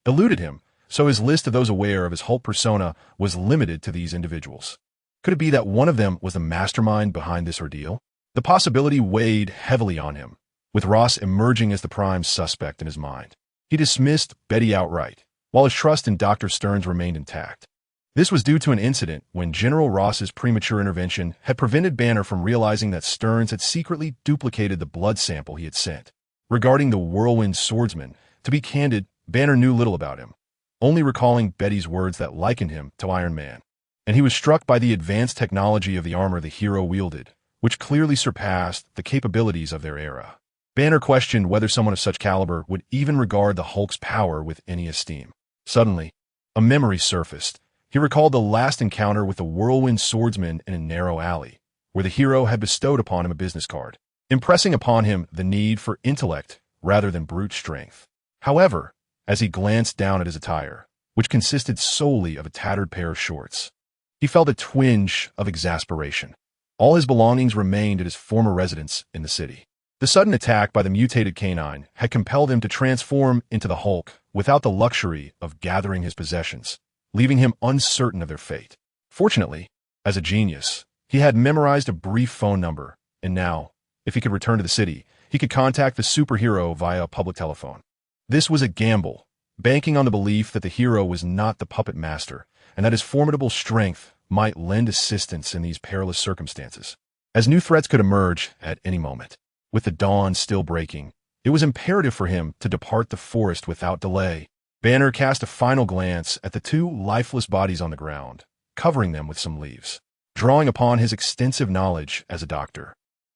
eluded him, so his list of those aware of his Hulk persona was limited to these individuals. Could it be that one of them was the mastermind behind this ordeal? The possibility weighed heavily on him, with Ross emerging as the prime suspect in his mind. He dismissed Betty outright, while his trust in Dr. Stearns remained intact. This was due to an incident when General Ross's premature intervention had prevented Banner from realizing that Stearns had secretly duplicated the blood sample he had sent. Regarding the Whirlwind Swordsman, to be candid, Banner knew little about him, only recalling Betty's words that likened him to Iron Man. And he was struck by the advanced technology of the armor the hero wielded, which clearly surpassed the capabilities of their era. Banner questioned whether someone of such caliber would even regard the Hulk's power with any esteem. Suddenly, a memory surfaced. He recalled the last encounter with the Whirlwind Swordsman in a narrow alley, where the hero had bestowed upon him a business card, impressing upon him the need for intellect rather than brute strength. However, as he glanced down at his attire, which consisted solely of a tattered pair of shorts, he felt a twinge of exasperation. All his belongings remained at his former residence in the city. The sudden attack by the mutated canine had compelled him to transform into the Hulk without the luxury of gathering his possessions, leaving him uncertain of their fate. Fortunately, as a genius, he had memorized a brief phone number, and now, if he could return to the city, he could contact the superhero via a public telephone. This was a gamble, banking on the belief that the hero was not the puppet master, and that his formidable strength might lend assistance in these perilous circumstances. As new threats could emerge at any moment, with the dawn still breaking, it was imperative for him to depart the forest without delay. Banner cast a final glance at the 2 lifeless bodies on the ground, covering them with some leaves. Drawing upon his extensive knowledge as a doctor,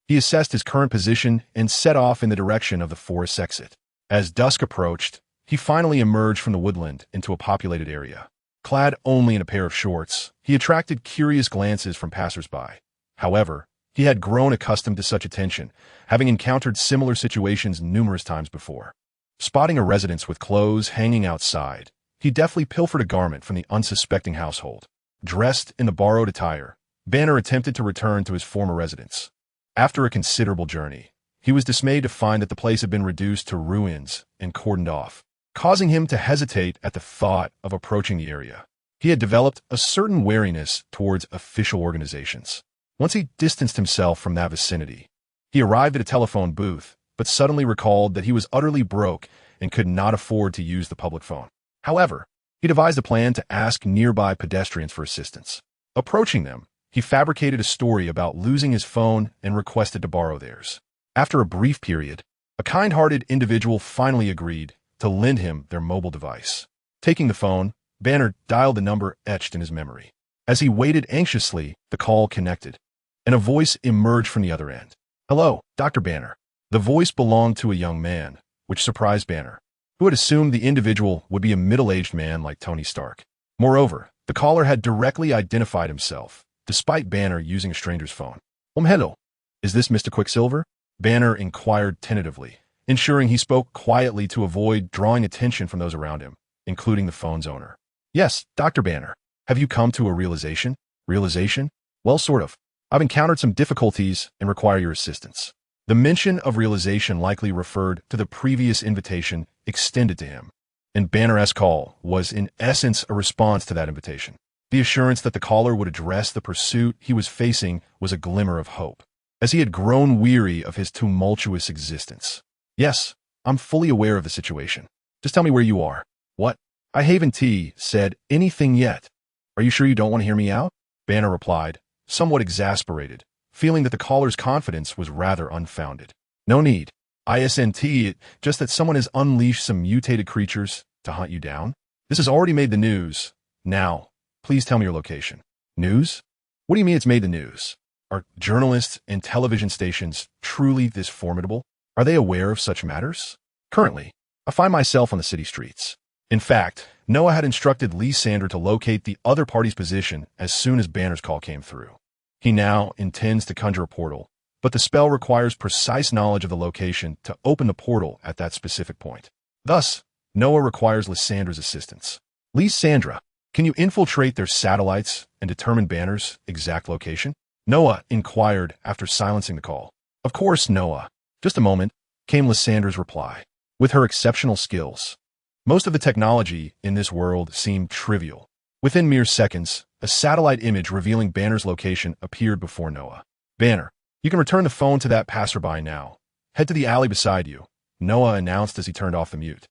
He assessed his current position and set off in the direction of the forest's exit. As dusk approached, he finally emerged from the woodland into a populated area. Clad only in a pair of shorts, he attracted curious glances from passers-by. However, he had grown accustomed to such attention, having encountered similar situations numerous times before. Spotting a residence with clothes hanging outside, he deftly pilfered a garment from the unsuspecting household. Dressed in the borrowed attire, Banner attempted to return to his former residence. After a considerable journey, he was dismayed to find that the place had been reduced to ruins and cordoned off, causing him to hesitate at the thought of approaching the area. He had developed a certain wariness towards official organizations. Once he distanced himself from that vicinity, he arrived at a telephone booth, but suddenly recalled that he was utterly broke and could not afford to use the public phone. However, he devised a plan to ask nearby pedestrians for assistance. Approaching them, he fabricated a story about losing his phone and requested to borrow theirs. After a brief period, a kind-hearted individual finally agreed to lend him their mobile device. Taking the phone, Banner dialed the number etched in his memory. As he waited anxiously, the call connected, and a voice emerged from the other end. "Hello, Dr. Banner." The voice belonged to a young man, which surprised Banner, who had assumed the individual would be a middle-aged man like Tony Stark. Moreover, the caller had directly identified himself, despite Banner using a stranger's phone. Hello. Is this Mr. Quicksilver?" Banner inquired tentatively, ensuring he spoke quietly to avoid drawing attention from those around him, including the phone's owner. "Yes, Dr. Banner. Have you come to a realization?" "Realization? Well, sort of. I've encountered some difficulties and require your assistance." The mention of realization likely referred to the previous invitation extended to him, and Banner's call was in essence a response to that invitation. The assurance that the caller would address the pursuit he was facing was a glimmer of hope, as he had grown weary of his tumultuous existence. "Yes, I'm fully aware of the situation. Just tell me where you are." "What?" I haven't said anything yet. "Are you sure you don't want to hear me out?" Banner replied, somewhat exasperated, feeling that the caller's confidence was rather unfounded. "No need. Just that someone has unleashed some mutated creatures to hunt you down. This has already made the news. Now, please tell me your location." "News? What do you mean it's made the news? Are journalists and television stations truly this formidable? Are they aware of such matters?" "Currently, I find myself on the city streets." In fact, Noah had instructed Lysandra to locate the other party's position as soon as Banner's call came through. He now intends to conjure a portal, but the spell requires precise knowledge of the location to open the portal at that specific point. Thus, Noah requires Lysandra's assistance. "Lysandra, can you infiltrate their satellites and determine Banner's exact location?" Noah inquired after silencing the call. "Of course, Noah. Just a moment," came Lysandra's reply. With her exceptional skills, most of the technology in this world seemed trivial. Within mere seconds, a satellite image revealing Banner's location appeared before Noah. "Banner, you can return the phone to that passerby now. Head to the alley beside you," Noah announced as he turned off the mute.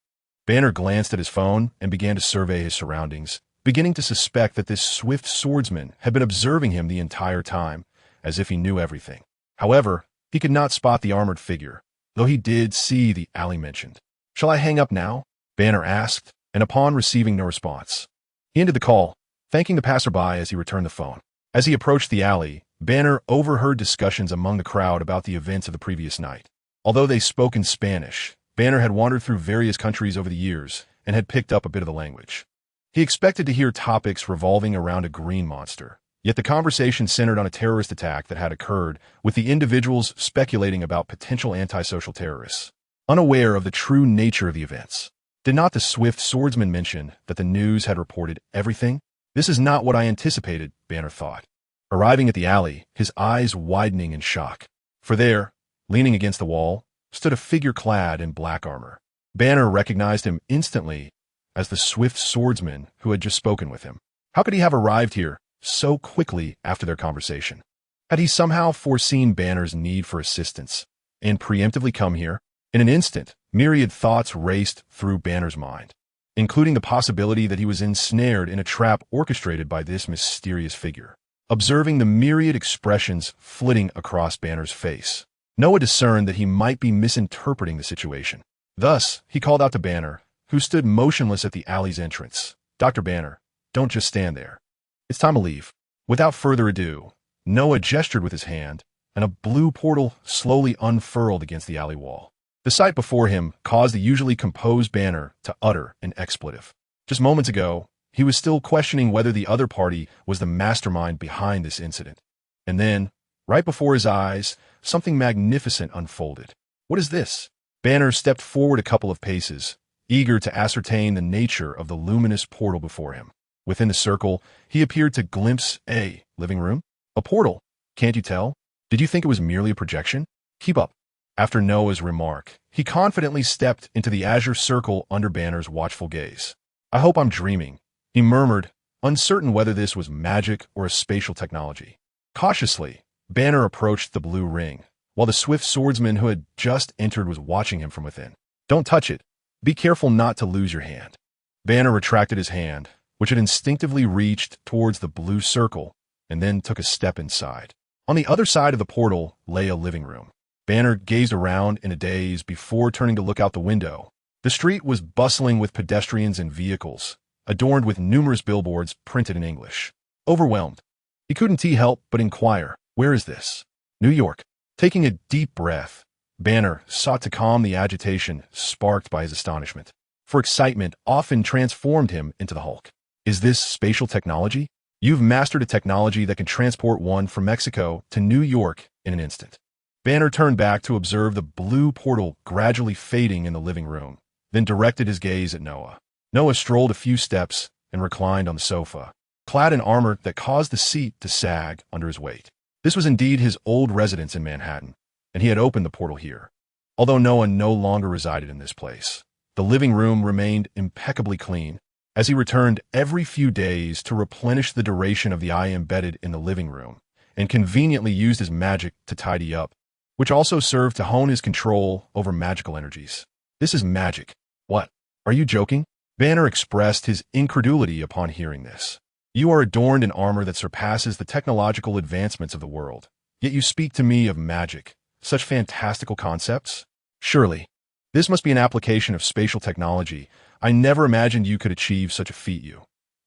Banner glanced at his phone and began to survey his surroundings, beginning to suspect that this swift swordsman had been observing him the entire time, as if he knew everything. However, he could not spot the armored figure, though he did see the alley mentioned. "Shall I hang up now?" Banner asked, and upon receiving no response, he ended the call, thanking the passerby as he returned the phone. As he approached the alley, Banner overheard discussions among the crowd about the events of the previous night. Although they spoke in Spanish, Banner had wandered through various countries over the years and had picked up a bit of the language. He expected to hear topics revolving around a green monster, yet the conversation centered on a terrorist attack that had occurred, with the individuals speculating about potential antisocial terrorists. Unaware of the true nature of the events, did not the swift swordsman mention that the news had reported everything? This is not what I anticipated, Banner thought. Arriving at the alley, his eyes widening in shock. For there, leaning against the wall, stood a figure clad in black armor. Banner recognized him instantly as the swift swordsman who had just spoken with him. How could he have arrived here so quickly after their conversation? Had he somehow foreseen Banner's need for assistance and preemptively come here? In an instant, myriad thoughts raced through Banner's mind, including the possibility that he was ensnared in a trap orchestrated by this mysterious figure. Observing the myriad expressions flitting across Banner's face, Noah discerned that he might be misinterpreting the situation. Thus, he called out to Banner, who stood motionless at the alley's entrance. "Dr. Banner, don't just stand there. It's time to leave." Without further ado, Noah gestured with his hand, and a blue portal slowly unfurled against the alley wall. The sight before him caused the usually composed Banner to utter an expletive. Just moments ago, he was still questioning whether the other party was the mastermind behind this incident. And then, right before his eyes, something magnificent unfolded. What is this? Banner stepped forward a couple of paces, eager to ascertain the nature of the luminous portal before him. Within the circle, he appeared to glimpse a living room. A portal. Can't you tell? Did you think it was merely a projection? Keep up. After Noah's remark, he confidently stepped into the azure circle under Banner's watchful gaze. I hope I'm dreaming, he murmured, uncertain whether this was magic or a spatial technology. Cautiously, Banner approached the blue ring, while the swift swordsman who had just entered was watching him from within. Don't touch it. Be careful not to lose your hand. Banner retracted his hand, which had instinctively reached towards the blue circle, and then took a step inside. On the other side of the portal lay a living room. Banner gazed around in a daze before turning to look out the window. The street was bustling with pedestrians and vehicles, adorned with numerous billboards printed in English. Overwhelmed, he couldn't help but inquire, where is this? New York. Taking a deep breath, Banner sought to calm the agitation sparked by his astonishment, for excitement often transformed him into the Hulk. Is this spatial technology? You've mastered a technology that can transport one from Mexico to New York in an instant. Banner turned back to observe the blue portal gradually fading in the living room, then directed his gaze at Noah. Noah strolled a few steps and reclined on the sofa, clad in armor that caused the seat to sag under his weight. This was indeed his old residence in Manhattan, and he had opened the portal here. Although Noah no longer resided in this place, the living room remained impeccably clean, as he returned every few days to replenish the duration of the eye embedded in the living room, and conveniently used his magic to tidy up, which also served to hone his control over magical energies. This is magic. What? Are you joking? Banner expressed his incredulity upon hearing this. You are adorned in armor that surpasses the technological advancements of the world, yet you speak to me of magic. Such fantastical concepts? Surely, this must be an application of spatial technology. I never imagined you could achieve such a feat.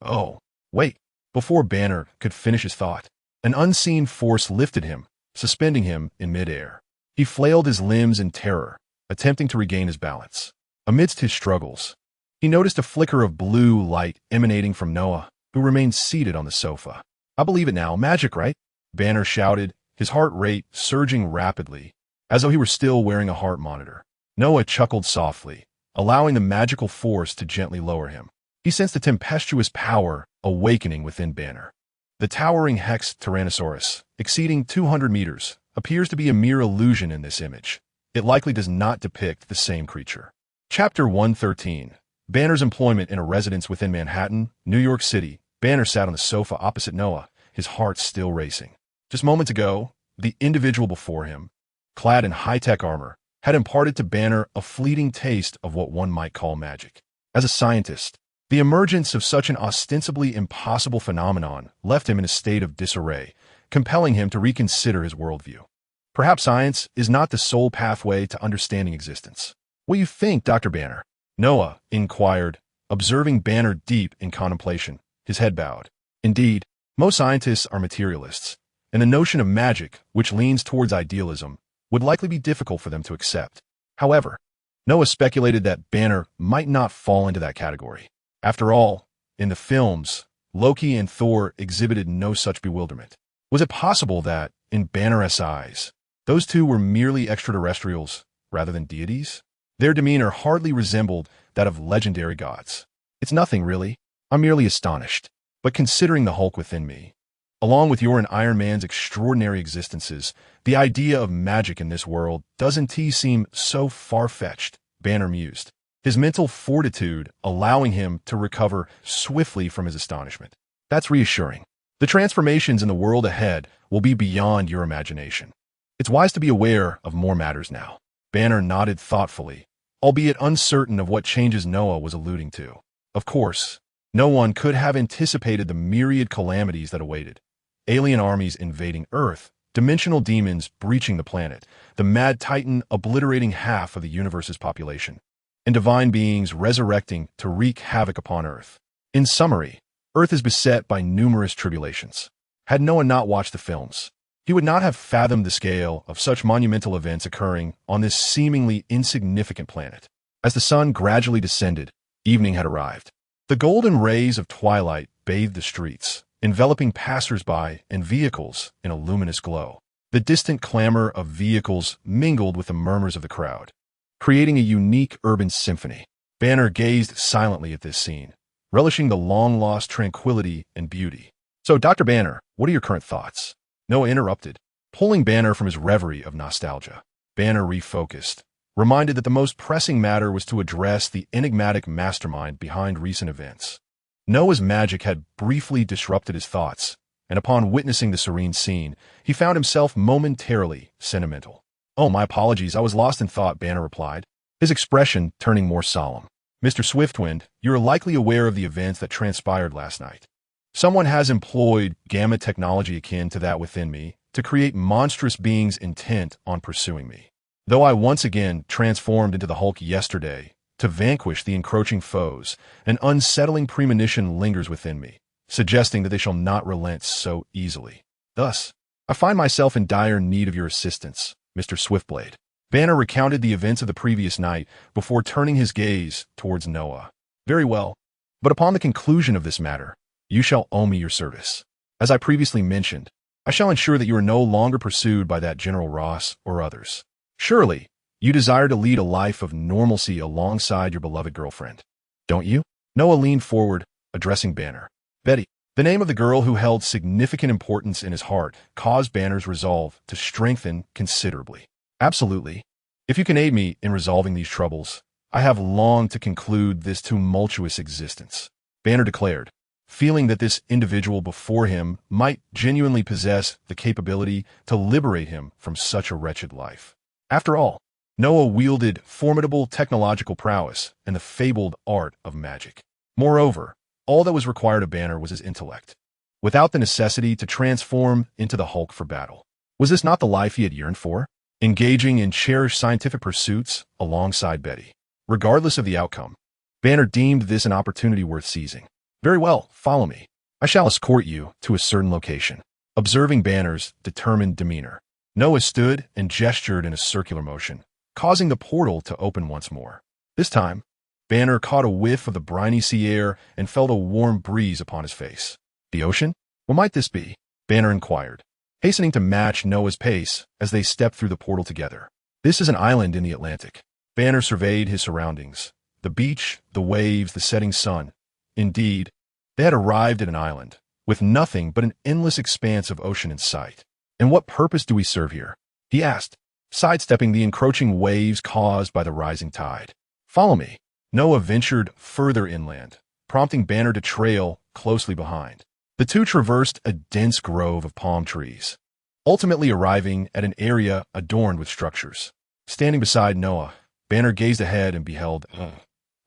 Oh, wait. Before Banner could finish his thought, an unseen force lifted him, suspending him in midair. He flailed his limbs in terror, attempting to regain his balance. Amidst his struggles, he noticed a flicker of blue light emanating from Noah, who remained seated on the sofa. I believe it now. Magic, right? Banner shouted, his heart rate surging rapidly, as though he were still wearing a heart monitor. Noah chuckled softly, allowing the magical force to gently lower him. He sensed a tempestuous power awakening within Banner. The towering Hex Tyrannosaurus, exceeding 200 meters, appears to be a mere illusion in this image. It likely does not depict the same creature. Chapter 113. Banner's employment in a residence within Manhattan, New York City. Banner sat on the sofa opposite Noah, his heart still racing. Just moments ago, the individual before him, clad in high-tech armor, had imparted to Banner a fleeting taste of what one might call magic. As a scientist, the emergence of such an ostensibly impossible phenomenon left him in a state of disarray, compelling him to reconsider his worldview. Perhaps science is not the sole pathway to understanding existence. What do you think, Dr. Banner? Noah inquired, observing Banner deep in contemplation, his head bowed. Indeed, most scientists are materialists, and the notion of magic, which leans towards idealism, would likely be difficult for them to accept. However, Noah speculated that Banner might not fall into that category. After all, in the films, Loki and Thor exhibited no such bewilderment. Was it possible that, in Banner's eyes, those two were merely extraterrestrials rather than deities? Their demeanor hardly resembled that of legendary gods. It's nothing, really. I'm merely astonished. But considering the Hulk within me, along with your and Iron Man's extraordinary existences, the idea of magic in this world doesn't seem so far-fetched, Banner mused, his mental fortitude allowing him to recover swiftly from his astonishment. That's reassuring. The transformations in the world ahead will be beyond your imagination. It's wise to be aware of more matters now. Banner nodded thoughtfully, albeit uncertain of what changes Noah was alluding to. Of course, no one could have anticipated the myriad calamities that awaited. Alien armies invading Earth, dimensional demons breaching the planet, the mad titan obliterating half of the universe's population, and divine beings resurrecting to wreak havoc upon Earth. In summary, Earth is beset by numerous tribulations. Had Noah not watched the films, he He would not have fathomed the scale of such monumental events occurring on this seemingly insignificant planet. As the sun gradually descended, evening had arrived. The golden rays of twilight bathed the streets, enveloping passers-by and vehicles in a luminous glow. The distant clamor of vehicles mingled with the murmurs of the crowd, creating a unique urban symphony. Banner gazed silently at this scene, relishing the long-lost tranquility and beauty. "So, Dr. Banner, what are your current thoughts?" Noah interrupted, pulling Banner from his reverie of nostalgia. Banner refocused, reminded that the most pressing matter was to address the enigmatic mastermind behind recent events. Noah's magic had briefly disrupted his thoughts, and upon witnessing the serene scene, he found himself momentarily sentimental. "Oh, my apologies, I was lost in thought," Banner replied, his expression turning more solemn. "Mr. Swiftwind, you are likely aware of the events that transpired last night. Someone has employed gamma technology akin to that within me to create monstrous beings intent on pursuing me. Though I once again transformed into the Hulk yesterday to vanquish the encroaching foes, an unsettling premonition lingers within me, suggesting that they shall not relent so easily. Thus, I find myself in dire need of your assistance, Mr. Swiftblade." Banner recounted the events of the previous night before turning his gaze towards Noah. "Very well, but upon the conclusion of this matter, you shall owe me your service. As I previously mentioned, I shall ensure that you are no longer pursued by that General Ross or others. Surely, you desire to lead a life of normalcy alongside your beloved girlfriend, don't you?" Noah leaned forward, addressing Banner. Betty, the name of the girl who held significant importance in his heart, caused Banner's resolve to strengthen considerably. "Absolutely. If you can aid me in resolving these troubles, I have longed to conclude this tumultuous existence," Banner declared, feeling that this individual before him might genuinely possess the capability to liberate him from such a wretched life. After all, Noah wielded formidable technological prowess and the fabled art of magic. Moreover, all that was required of Banner was his intellect, without the necessity to transform into the Hulk for battle. Was this not the life he had yearned for? Engaging in cherished scientific pursuits alongside Betty. Regardless of the outcome, Banner deemed this an opportunity worth seizing. "Very well, follow me. I shall escort you to a certain location." Observing Banner's determined demeanor, Noah stood and gestured in a circular motion, causing the portal to open once more. This time, Banner caught a whiff of the briny sea air and felt a warm breeze upon his face. "The ocean? What might this be?" Banner inquired, hastening to match Noah's pace as they stepped through the portal together. "This is an island in the Atlantic." Banner surveyed his surroundings. The beach, the waves, the setting sun. Indeed, they had arrived at an island, with nothing but an endless expanse of ocean in sight. "And what purpose do we serve here?" he asked, sidestepping the encroaching waves caused by the rising tide. "Follow me." Noah ventured further inland, prompting Banner to trail closely behind. The two traversed a dense grove of palm trees, ultimately arriving at an area adorned with structures. Standing beside Noah, Banner gazed ahead and beheld a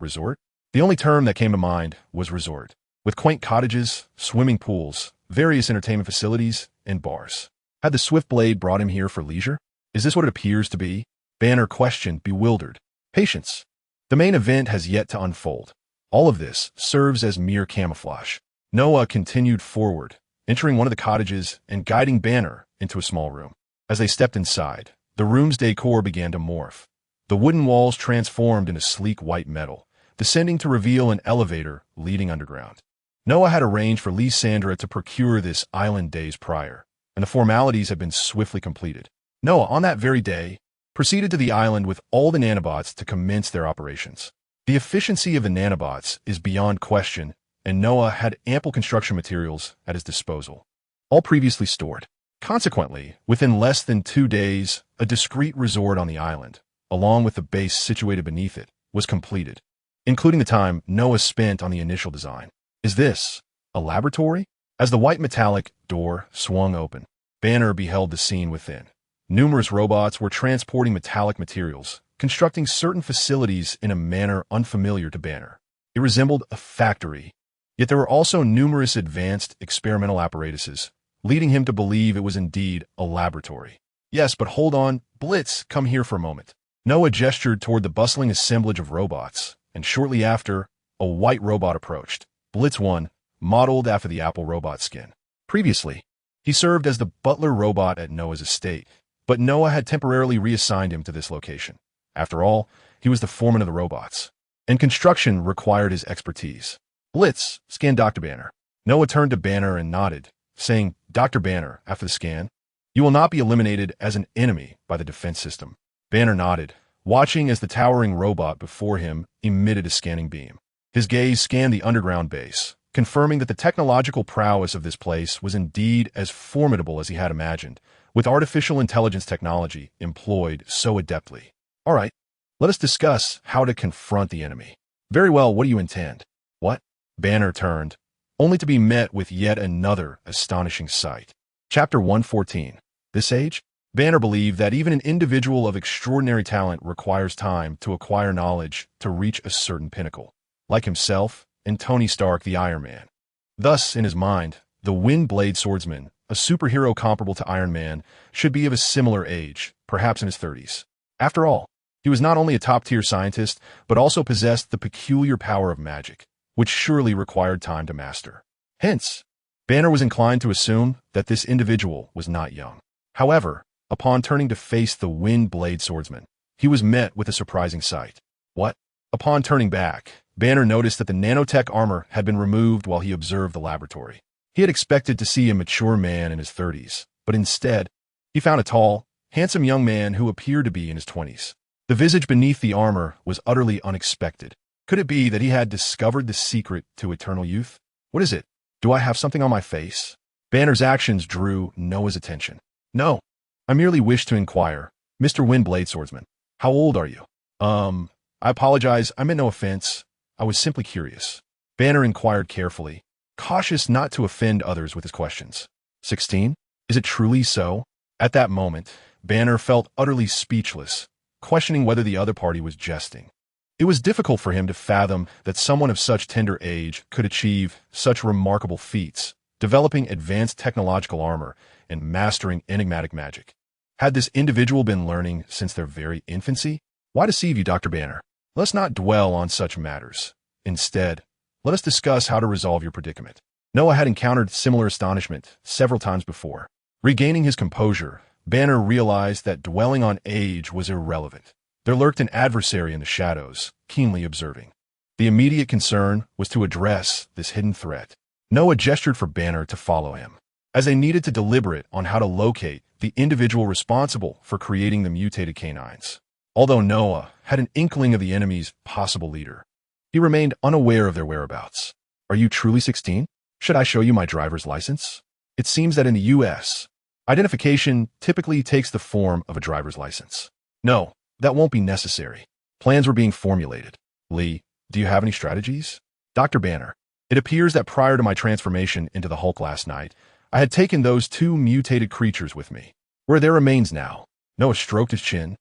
resort. The only term that came to mind was resort, with quaint cottages, swimming pools, various entertainment facilities, and bars. Had the Swiftblade brought him here for leisure? Is this what it appears to be? Banner questioned, bewildered. Patience. The main event has yet to unfold. All of this serves as mere camouflage. Noah continued forward, entering one of the cottages and guiding Banner into a small room. As they stepped inside, the room's decor began to morph. The wooden walls transformed into sleek white metal, descending to reveal an elevator leading underground. Noah had arranged for Lysandra to procure this island days prior, and the formalities had been swiftly completed. Noah, on that very day, proceeded to the island with all the nanobots to commence their operations. The efficiency of the nanobots is beyond question, and Noah had ample construction materials at his disposal, all previously stored. Consequently, within less than 2 days, a discrete resort on the island, along with the base situated beneath it, was completed, including the time Noah spent on the initial design. Is this a laboratory? As the white metallic door swung open, Banner beheld the scene within. Numerous robots were transporting metallic materials, constructing certain facilities in a manner unfamiliar to Banner. It resembled a factory, yet there were also numerous advanced experimental apparatuses, leading him to believe it was indeed a laboratory. "Yes, but hold on, Blitz, come here for a moment." Noah gestured toward the bustling assemblage of robots, and shortly after, a white robot approached. Blitz 1, modeled after the Apple robot skin. Previously, He served as the butler robot at Noah's estate, but Noah had temporarily reassigned him to this location. After all, he was the foreman of the robots, and construction required his expertise. Blitz scanned Dr. Banner. Noah turned to Banner and nodded, saying, "Dr. Banner, after the scan, you will not be eliminated as an enemy by the defense system." Banner nodded, watching as the towering robot before him emitted a scanning beam. His gaze scanned the underground base, confirming that the technological prowess of this place was indeed as formidable as he had imagined, with artificial intelligence technology employed so adeptly. "All right, let us discuss how to confront the enemy." "Very well, what do you intend?" "What?" Banner turned, only to be met with yet another astonishing sight. Chapter 114. This age? Banner believed that even an individual of extraordinary talent requires time to acquire knowledge to reach a certain pinnacle, like himself and Tony Stark the Iron Man. Thus, in his mind, the Wind Blade Swordsman, a superhero comparable to Iron Man, should be of a similar age, perhaps in his 30s. After all, he was not only a top-tier scientist, but also possessed the peculiar power of magic, which surely required time to master. Hence, Banner was inclined to assume that this individual was not young. However, upon turning to face the Wind Blade Swordsman, he was met with a surprising sight. What? Upon turning back, Banner noticed that the nanotech armor had been removed while he observed the laboratory. He had expected to see a mature man in his 30s, but instead, he found a tall, handsome young man who appeared to be in his 20s. The visage beneath the armor was utterly unexpected. Could it be that he had discovered the secret to eternal youth? "What is it? Do I have something on my face?" Banner's actions drew Noah's attention. "No, I merely wish to inquire, Mr. Windblade Swordsman, how old are you?" I apologize, I meant no offense. I was simply curious." Banner inquired carefully, cautious not to offend others with his questions. 16? Is it truly so?" At that moment, Banner felt utterly speechless, questioning whether the other party was jesting. It was difficult for him to fathom that someone of such tender age could achieve such remarkable feats, developing advanced technological armor and mastering enigmatic magic. Had this individual been learning since their very infancy? "Why deceive you, Dr. Banner? Let's not dwell on such matters. Instead, let us discuss how to resolve your predicament." Noah had encountered similar astonishment several times before. Regaining his composure, Banner realized that dwelling on age was irrelevant. There lurked an adversary in the shadows, keenly observing. The immediate concern was to address this hidden threat. Noah gestured for Banner to follow him, as they needed to deliberate on how to locate the individual responsible for creating the mutated canines. Although Noah had an inkling of the enemy's possible leader, he remained unaware of their whereabouts. "Are you truly 16? Should I show you my driver's license?" It seems that in the U.S., identification typically takes the form of a driver's license. "No, that won't be necessary." Plans were being formulated. "Lee, do you have any strategies?" "Dr. Banner, it appears that prior to my transformation into the Hulk last night, I had taken those two mutated creatures with me. Where are their remains now?" Noah stroked his chin,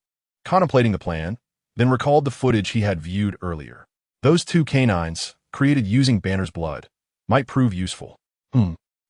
contemplating the plan, then recalled the footage he had viewed earlier. Those two canines, created using Banner's blood, might prove useful.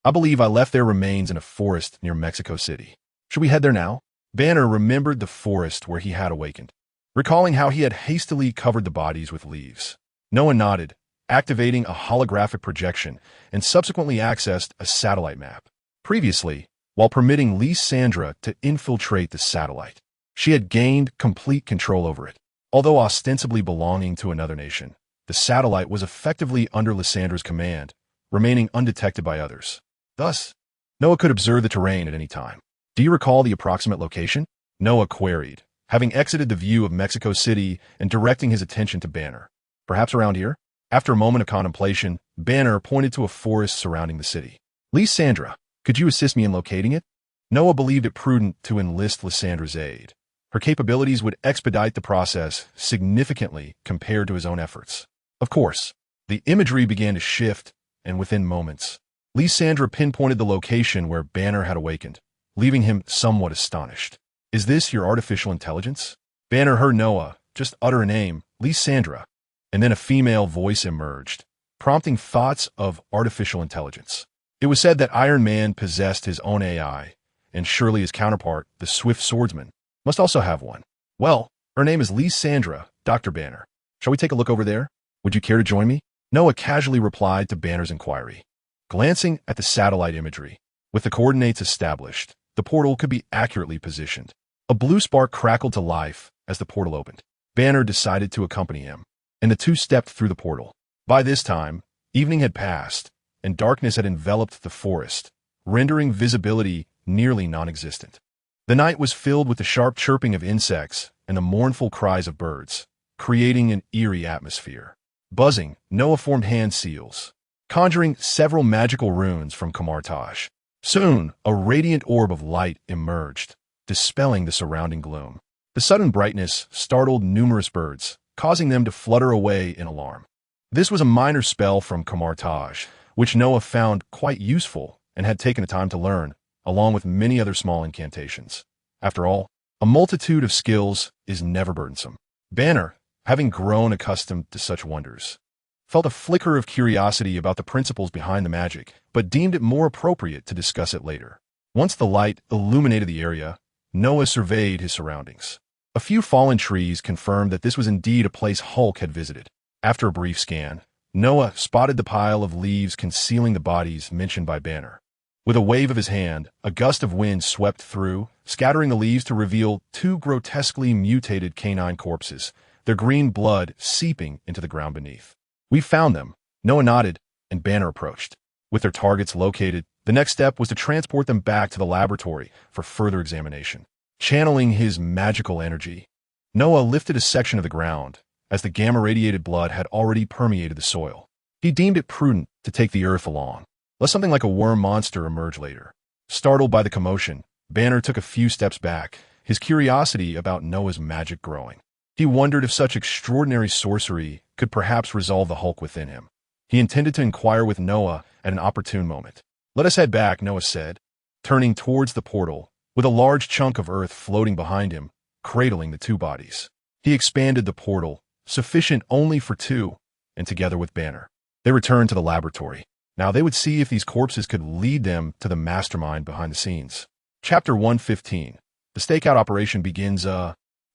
I believe I left their remains in a forest near Mexico City. Should we head there now?" Banner remembered the forest where he had awakened, recalling how he had hastily covered the bodies with leaves. Noah nodded, activating a holographic projection, and subsequently accessed a satellite map. Previously, while permitting Lysandra to infiltrate the satellite, she had gained complete control over it. Although ostensibly belonging to another nation, the satellite was effectively under Lysandra's command, remaining undetected by others. Thus, Noah could observe the terrain at any time. "Do you recall the approximate location?" Noah queried, having exited the view of Mexico City and directing his attention to Banner. "Perhaps around here?" After a moment of contemplation, Banner pointed to a forest surrounding the city. "Lysandra, could you assist me in locating it?" Noah believed it prudent to enlist Lysandra's aid. Her capabilities would expedite the process significantly compared to his own efforts. Of course, the imagery began to shift, and within moments, Lysandra pinpointed the location where Banner had awakened, leaving him somewhat astonished. "Is this your artificial intelligence?" Banner heard Noah just utter a name, Lysandra, and then a female voice emerged, prompting thoughts of artificial intelligence. It was said that Iron Man possessed his own AI, and surely his counterpart, the Swift Swordsman, must also have one. "Well, her name is Lysandra, Dr. Banner. Shall we take a look over there? Would you care to join me?" Noah casually replied to Banner's inquiry, glancing at the satellite imagery. With the coordinates established, the portal could be accurately positioned. A blue spark crackled to life as the portal opened. Banner decided to accompany him, and the two stepped through the portal. By this time, evening had passed, and darkness had enveloped the forest, rendering visibility nearly non-existent. The night was filled with the sharp chirping of insects and the mournful cries of birds, creating an eerie atmosphere. Buzzing, Noah formed hand seals, conjuring several magical runes from Heimerdinger. Soon, a radiant orb of light emerged, dispelling the surrounding gloom. The sudden brightness startled numerous birds, causing them to flutter away in alarm. This was a minor spell from Heimerdinger, which Noah found quite useful and had taken the time to learn, along with many other small incantations. After all, a multitude of skills is never burdensome. Banner, having grown accustomed to such wonders, felt a flicker of curiosity about the principles behind the magic, but deemed it more appropriate to discuss it later. Once the light illuminated the area, Noah surveyed his surroundings. A few fallen trees confirmed that this was indeed a place Hulk had visited. After a brief scan, Noah spotted the pile of leaves concealing the bodies mentioned by Banner. With a wave of his hand, a gust of wind swept through, scattering the leaves to reveal two grotesquely mutated canine corpses, their green blood seeping into the ground beneath. "We found them," Noah nodded, and Banner approached. With their targets located, the next step was to transport them back to the laboratory for further examination. Channeling his magical energy, Noah lifted a section of the ground, as the gamma-radiated blood had already permeated the soil. He deemed it prudent to take the earth along, lest something like a worm monster emerge later. Startled by the commotion, Banner took a few steps back, his curiosity about Noah's magic growing. He wondered if such extraordinary sorcery could perhaps resolve the Hulk within him. He intended to inquire with Noah at an opportune moment. "Let us head back," Noah said, turning towards the portal, with a large chunk of earth floating behind him, cradling the two bodies. He expanded the portal, sufficient only for two, and together with Banner, they returned to the laboratory. Now they would see if these corpses could lead them to the mastermind behind the scenes. Chapter 115. The stakeout operation begins.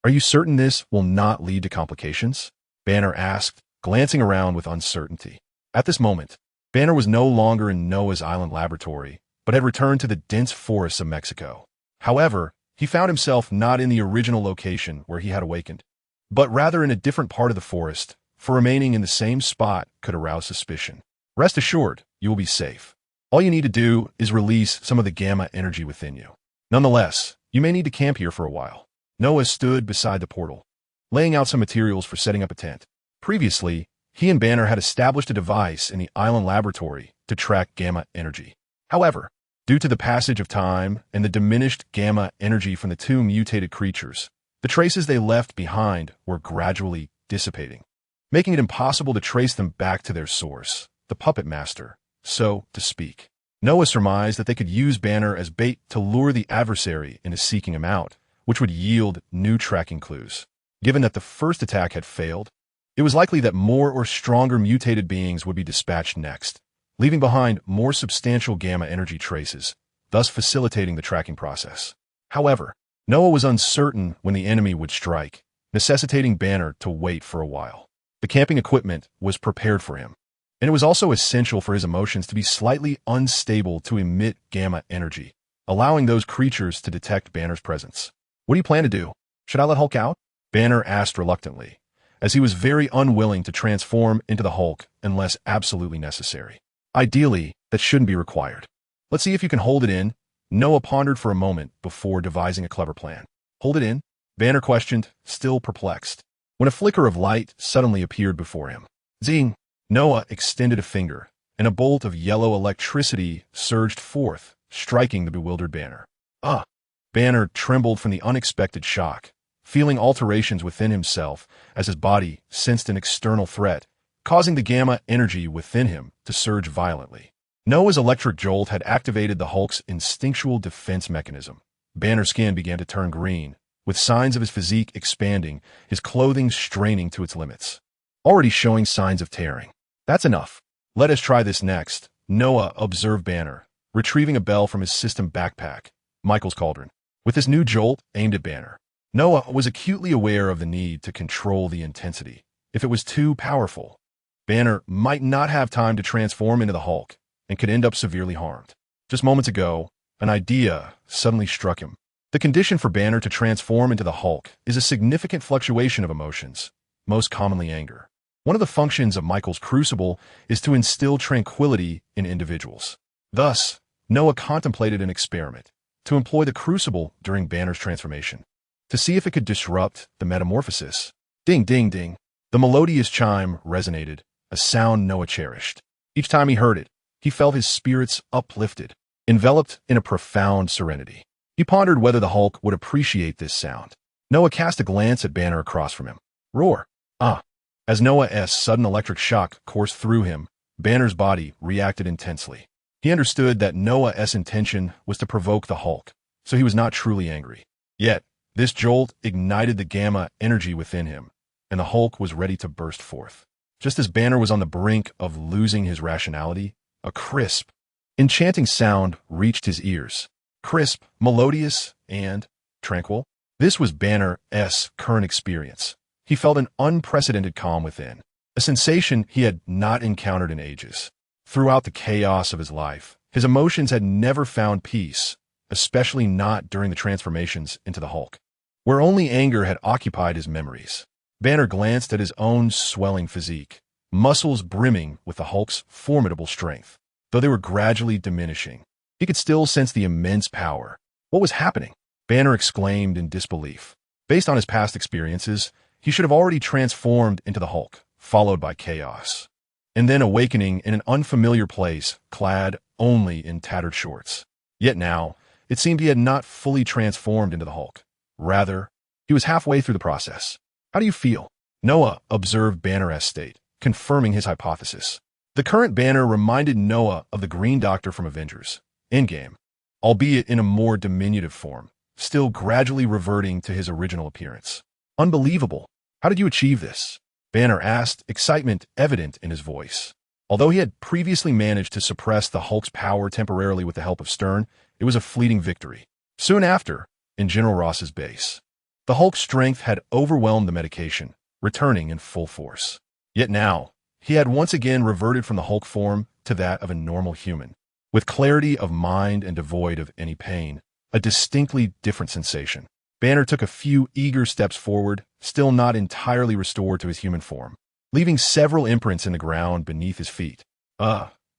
Are you certain this will not lead to complications?" Banner asked, glancing around with uncertainty. At this moment, Banner was no longer in Noah's Island laboratory, but had returned to the dense forests of Mexico. However, he found himself not in the original location where he had awakened, but rather in a different part of the forest, for remaining in the same spot could arouse suspicion. Rest assured, you will be safe. All you need to do is release some of the gamma energy within you. Nonetheless, you may need to camp here for a while. Noah stood beside the portal, laying out some materials for setting up a tent. Previously, he and Banner had established a device in the island laboratory to track gamma energy. However, due to the passage of time and the diminished gamma energy from the two mutated creatures, the traces they left behind were gradually dissipating, making it impossible to trace them back to their source, the puppet master, so to speak. Noah surmised that they could use Banner as bait to lure the adversary into seeking him out, which would yield new tracking clues. Given that the first attack had failed, it was likely that more or stronger mutated beings would be dispatched next, leaving behind more substantial gamma energy traces, thus facilitating the tracking process. However, Noah was uncertain when the enemy would strike, necessitating Banner to wait for a while. The camping equipment was prepared for him, and it was also essential for his emotions to be slightly unstable to emit gamma energy, allowing those creatures to detect Banner's presence. "What do you plan to do? Should I let Hulk out?" Banner asked reluctantly, as he was very unwilling to transform into the Hulk unless absolutely necessary. Ideally, that shouldn't be required. "Let's see if you can hold it in." Noah pondered for a moment before devising a clever plan. "Hold it in?" Banner questioned, still perplexed, when a flicker of light suddenly appeared before him. Zing! Noah extended a finger, and a bolt of yellow electricity surged forth, striking the bewildered Banner. "Ah!" Banner trembled from the unexpected shock, feeling alterations within himself as his body sensed an external threat, causing the gamma energy within him to surge violently. Noah's electric jolt had activated the Hulk's instinctual defense mechanism. Banner's skin began to turn green, with signs of his physique expanding, his clothing straining to its limits, already showing signs of tearing. "That's enough. Let us try this next," Noah observed Banner, retrieving a bell from his system backpack, Michael's cauldron, with his new jolt aimed at Banner. Noah was acutely aware of the need to control the intensity. If it was too powerful, Banner might not have time to transform into the Hulk and could end up severely harmed. Just moments ago, an idea suddenly struck him. The condition for Banner to transform into the Hulk is a significant fluctuation of emotions, most commonly anger. One of the functions of Michael's crucible is to instill tranquility in individuals. Thus, Noah contemplated an experiment to employ the crucible during Banner's transformation, to see if it could disrupt the metamorphosis. Ding, ding, ding. The melodious chime resonated, a sound Noah cherished. Each time he heard it, he felt his spirits uplifted, enveloped in a profound serenity. He pondered whether the Hulk would appreciate this sound. Noah cast a glance at Banner across from him. Roar. Ah. As Noah's sudden electric shock coursed through him, Banner's body reacted intensely. He understood that Noah's intention was to provoke the Hulk, so he was not truly angry. Yet, this jolt ignited the gamma energy within him, and the Hulk was ready to burst forth. Just as Banner was on the brink of losing his rationality, a crisp, enchanting sound reached his ears. Crisp, melodious, and tranquil. This was Banner's current experience. He felt an unprecedented calm within, a sensation he had not encountered in ages. Throughout the chaos of his life, his emotions had never found peace, especially not during the transformations into the Hulk, where only anger had occupied his memories. Banner glanced at his own swelling physique, muscles brimming with the Hulk's formidable strength. Though they were gradually diminishing, he could still sense the immense power. What was happening? Banner exclaimed in disbelief. Based on his past experiences, he should have already transformed into the Hulk, followed by chaos, and then awakening in an unfamiliar place, clad only in tattered shorts. Yet now, it seemed he had not fully transformed into the Hulk. Rather, he was halfway through the process. How do you feel? Noah observed Banner's state, confirming his hypothesis. The current Banner reminded Noah of the Green Doctor from Avengers, Endgame, albeit in a more diminutive form, still gradually reverting to his original appearance. Unbelievable. How did you achieve this? Banner asked, excitement evident in his voice. Although he had previously managed to suppress the Hulk's power temporarily with the help of Stern, it was a fleeting victory. Soon after, in General Ross's base, the Hulk's strength had overwhelmed the medication, returning in full force. Yet now, he had once again reverted from the Hulk form to that of a normal human, with clarity of mind and devoid of any pain, a distinctly different sensation. Banner took a few eager steps forward, still not entirely restored to his human form, leaving several imprints in the ground beneath his feet.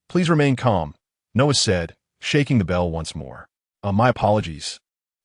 Please remain calm, Noah said, shaking the bell once more. My apologies.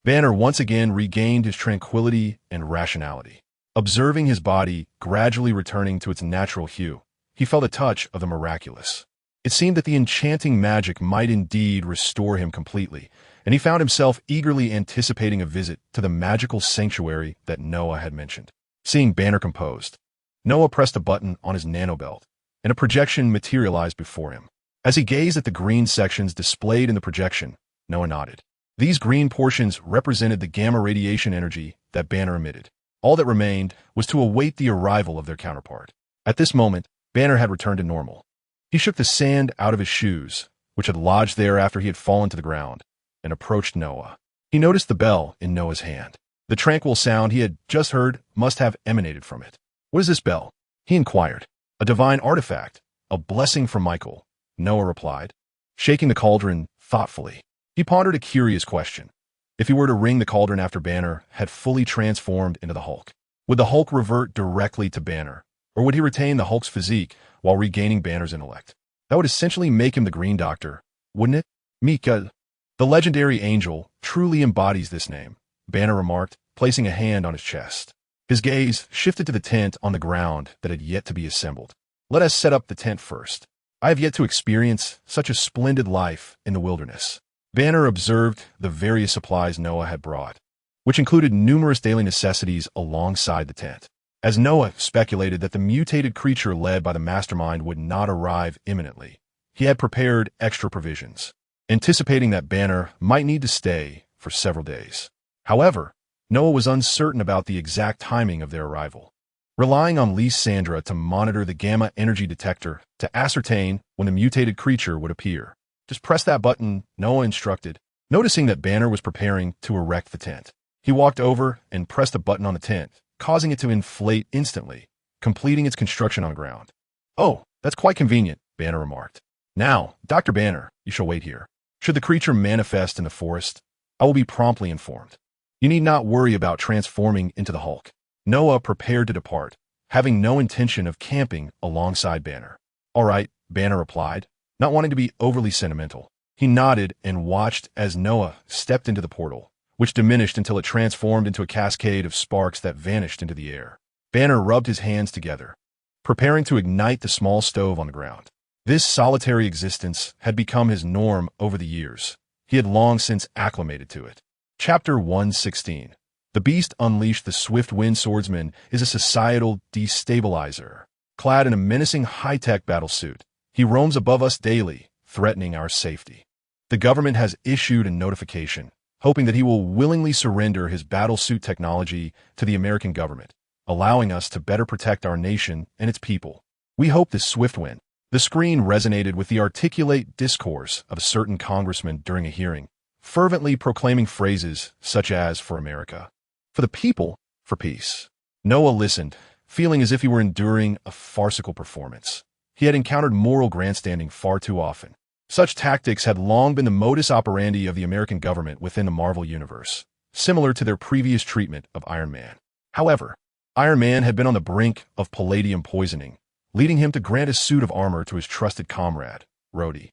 Banner once again regained his tranquility and rationality. Observing his body gradually returning to its natural hue, he felt a touch of the miraculous. It seemed that the enchanting magic might indeed restore him completely, and he found himself eagerly anticipating a visit to the magical sanctuary that Noah had mentioned. Seeing Banner composed, Noah pressed a button on his nanobelt, and a projection materialized before him. As he gazed at the green sections displayed in the projection, Noah nodded. These green portions represented the gamma radiation energy that Banner emitted. All that remained was to await the arrival of their counterpart. At this moment, Banner had returned to normal. He shook the sand out of his shoes, which had lodged there after he had fallen to the ground, and approached Noah. He noticed the bell in Noah's hand. The tranquil sound he had just heard must have emanated from it. What is this bell? He inquired. A divine artifact, a blessing from Michael, Noah replied, shaking the cauldron thoughtfully. He pondered a curious question. If he were to ring the cauldron after Banner had fully transformed into the Hulk, would the Hulk revert directly to Banner, or would he retain the Hulk's physique while regaining Banner's intellect? That would essentially make him the Green Doctor, wouldn't it? Mika, the legendary angel, truly embodies this name, Banner remarked, placing a hand on his chest. His gaze shifted to the tent on the ground that had yet to be assembled. Let us set up the tent first. I have yet to experience such a splendid life in the wilderness. Banner observed the various supplies Noah had brought, which included numerous daily necessities alongside the tent. As Noah speculated that the mutated creature led by the mastermind would not arrive imminently, he had prepared extra provisions, anticipating that Banner might need to stay for several days. However, Noah was uncertain about the exact timing of their arrival, relying on Lysandra to monitor the gamma energy detector to ascertain when the mutated creature would appear. Just press that button, Noah instructed. Noticing that Banner was preparing to erect the tent, he walked over and pressed a button on the tent, causing it to inflate instantly, completing its construction on ground. Oh, that's quite convenient, Banner remarked. Now, Dr. Banner, you shall wait here. Should the creature manifest in the forest, I will be promptly informed. You need not worry about transforming into the Hulk. Noah prepared to depart, having no intention of camping alongside Banner. All right, Banner replied, not wanting to be overly sentimental. He nodded and watched as Noah stepped into the portal, which diminished until it transformed into a cascade of sparks that vanished into the air. Banner rubbed his hands together, preparing to ignite the small stove on the ground. This solitary existence had become his norm over the years. He had long since acclimated to it. Chapter 116. The Beast Unleashed. The Swift-Wind Swordsman is a societal destabilizer. Clad in a menacing high-tech battlesuit, he roams above us daily, threatening our safety. The government has issued a notification, hoping that he will willingly surrender his battlesuit technology to the American government, allowing us to better protect our nation and its people. We hope this Swift-Wind. The screen resonated with the articulate discourse of a certain congressman during a hearing, fervently proclaiming phrases such as, "For America, for the people, for peace." Noah listened, feeling as if he were enduring a farcical performance. He had encountered moral grandstanding far too often. Such tactics had long been the modus operandi of the American government within the Marvel Universe, similar to their previous treatment of Iron Man. However, Iron Man had been on the brink of palladium poisoning, leading him to grant a suit of armor to his trusted comrade, Rhodey,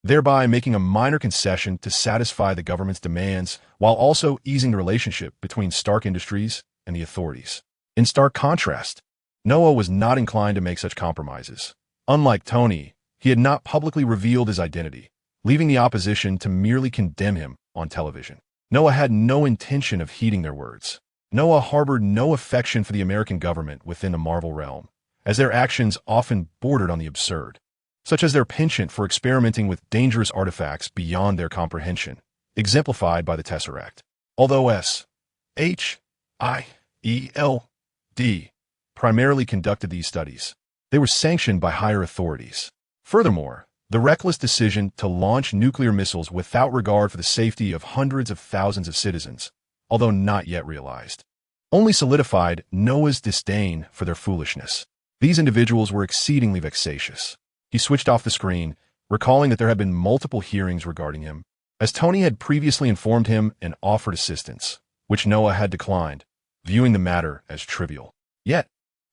thereby making a minor concession to satisfy the government's demands while also easing the relationship between Stark Industries and the authorities. In stark contrast, Noah was not inclined to make such compromises. Unlike Tony, he had not publicly revealed his identity, leaving the opposition to merely condemn him on television. Noah had no intention of heeding their words. Noah harbored no affection for the American government within the Marvel realm, as their actions often bordered on the absurd, such as their penchant for experimenting with dangerous artifacts beyond their comprehension, exemplified by the Tesseract. Although SHIELD primarily conducted these studies, they were sanctioned by higher authorities. Furthermore, the reckless decision to launch nuclear missiles without regard for the safety of hundreds of thousands of citizens, although not yet realized, only solidified Noah's disdain for their foolishness. These individuals were exceedingly vexatious. He switched off the screen, recalling that there had been multiple hearings regarding him, as Tony had previously informed him and offered assistance, which Noah had declined, viewing the matter as trivial. Yet,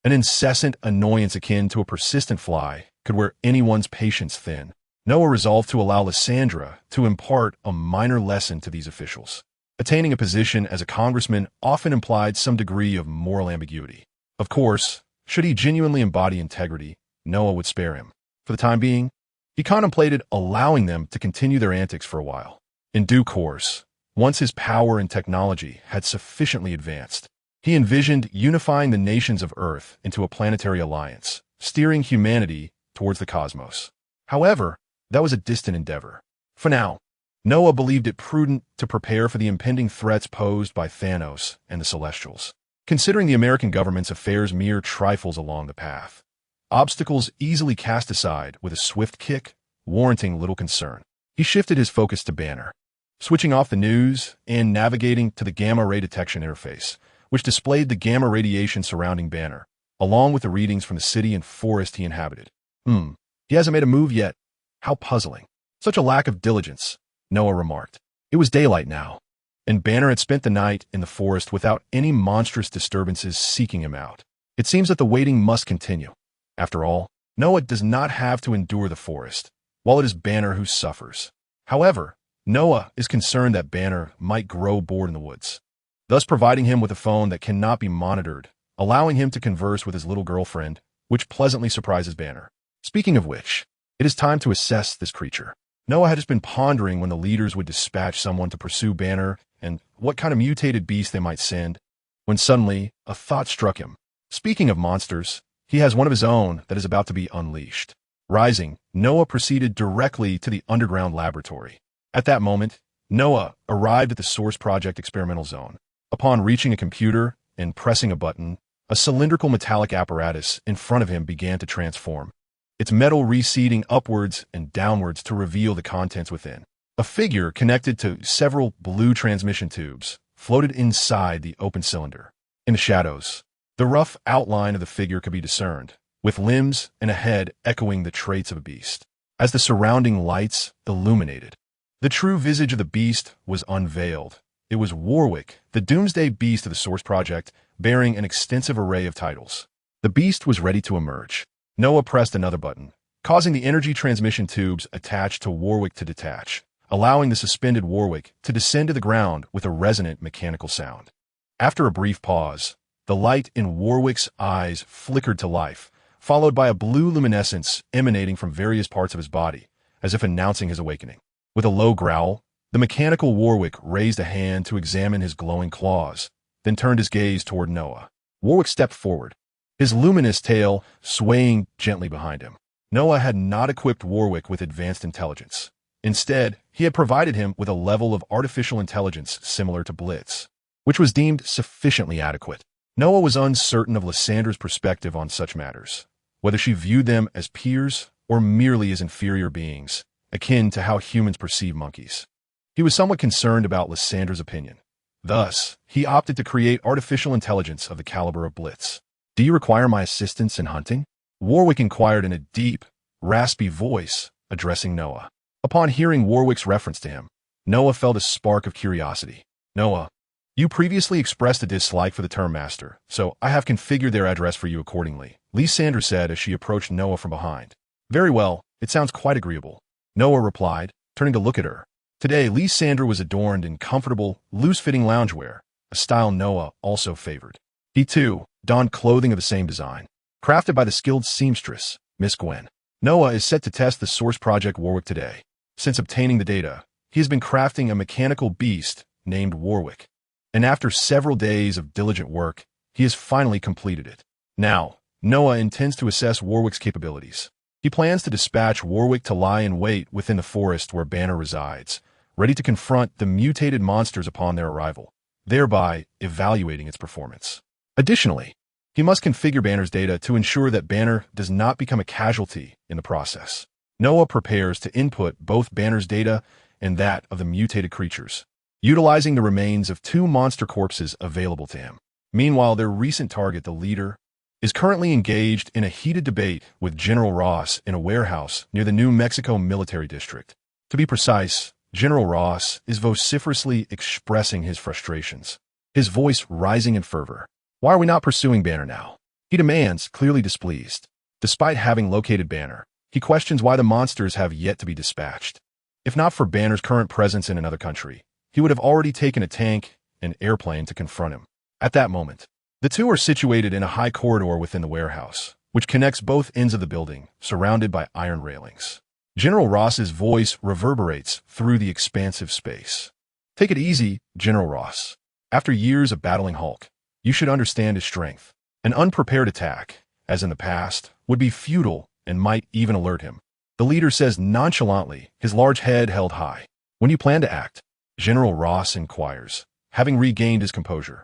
an incessant annoyance akin to a persistent fly could wear anyone's patience thin. Noah resolved to allow Lysandra to impart a minor lesson to these officials. Attaining a position as a congressman often implied some degree of moral ambiguity. Of course, should he genuinely embody integrity, Noah would spare him. For the time being, he contemplated allowing them to continue their antics for a while. In due course, once his power and technology had sufficiently advanced, he envisioned unifying the nations of Earth into a planetary alliance, steering humanity towards the cosmos. However, that was a distant endeavor. For now, Noah believed it prudent to prepare for the impending threats posed by Thanos and the Celestials. Considering the American government's affairs mere trifles along the path, obstacles easily cast aside with a swift kick, warranting little concern, he shifted his focus to Banner, switching off the news and navigating to the gamma ray detection interface, which displayed the gamma radiation surrounding Banner, along with the readings from the city and forest he inhabited. He hasn't made a move yet. How puzzling. Such a lack of diligence, Noah remarked. It was daylight now, and Banner had spent the night in the forest without any monstrous disturbances seeking him out. It seems that the waiting must continue. After all, Noah does not have to endure the forest, while it is Banner who suffers. However, Noah is concerned that Banner might grow bored in the woods, thus providing him with a phone that cannot be monitored, allowing him to converse with his little girlfriend, which pleasantly surprises Banner. Speaking of which, it is time to assess this creature. Noah had just been pondering when the leaders would dispatch someone to pursue Banner and what kind of mutated beast they might send, when suddenly a thought struck him. Speaking of monsters, he has one of his own that is about to be unleashed. Rising, Noah proceeded directly to the underground laboratory. At that moment, Noah arrived at the Source Project experimental zone. Upon reaching a computer and pressing a button, a cylindrical metallic apparatus in front of him began to transform, its metal receding upwards and downwards to reveal the contents within. A figure connected to several blue transmission tubes floated inside the open cylinder. In the shadows, the rough outline of the figure could be discerned, with limbs and a head echoing the traits of a beast. As the surrounding lights illuminated, The true visage of the beast was unveiled. It was Warwick, the doomsday beast of the Source Project, bearing an extensive array of titles. The beast was ready to emerge. Noah pressed another button, causing the energy transmission tubes attached to Warwick to detach, allowing the suspended Warwick to descend to the ground with a resonant mechanical sound. After a brief pause, the light in Warwick's eyes flickered to life, followed by a blue luminescence emanating from various parts of his body, as if announcing his awakening. With a low growl, the mechanical Warwick raised a hand to examine his glowing claws, then turned his gaze toward Noah. Warwick stepped forward, his luminous tail swaying gently behind him. Noah had not equipped Warwick with advanced intelligence. Instead, he had provided him with a level of artificial intelligence similar to Blitz, which was deemed sufficiently adequate. Noah was uncertain of Lyssandra's perspective on such matters, whether she viewed them as peers or merely as inferior beings, akin to how humans perceive monkeys. He was somewhat concerned about Lyssandra's opinion. Thus, he opted to create artificial intelligence of the caliber of Blitz. "Do you require my assistance in hunting?" Warwick inquired in a deep, raspy voice, addressing Noah. Upon hearing Warwick's reference to him, Noah felt a spark of curiosity. "Noah, you previously expressed a dislike for the term master, so I have configured their address for you accordingly," Lysandra said as she approached Noah from behind. "Very well, it sounds quite agreeable," Noah replied, turning to look at her. Today, Lysandra was adorned in comfortable, loose-fitting loungewear, a style Noah also favored. He, too, donned clothing of the same design, crafted by the skilled seamstress, Miss Gwen. Noah is set to test the Source Project Warwick today. Since obtaining the data, he has been crafting a mechanical beast named Warwick, and after several days of diligent work, he has finally completed it. Now, Noah intends to assess Warwick's capabilities. He plans to dispatch Warwick to lie in wait within the forest where Banner resides, ready to confront the mutated monsters upon their arrival, thereby evaluating its performance. Additionally, he must configure Banner's data to ensure that Banner does not become a casualty in the process. Noah prepares to input both Banner's data and that of the mutated creatures, utilizing the remains of 2 monster corpses available to him. Meanwhile, their recent target, the leader, is currently engaged in a heated debate with General Ross in a warehouse near the New Mexico Military District. To be precise, General Ross is vociferously expressing his frustrations, his voice rising in fervor. "Why are we not pursuing Banner now?" he demands, clearly displeased. Despite having located Banner, he questions why the monsters have yet to be dispatched. If not for Banner's current presence in another country, he would have already taken a tank and airplane to confront him. At that moment, the two are situated in a high corridor within the warehouse, which connects both ends of the building, surrounded by iron railings. General Ross's voice reverberates through the expansive space. "Take it easy, General Ross. After years of battling Hulk, you should understand his strength. An unprepared attack, as in the past, would be futile and might even alert him," the leader says nonchalantly, his large head held high. "When you plan to act?" General Ross inquires, having regained his composure.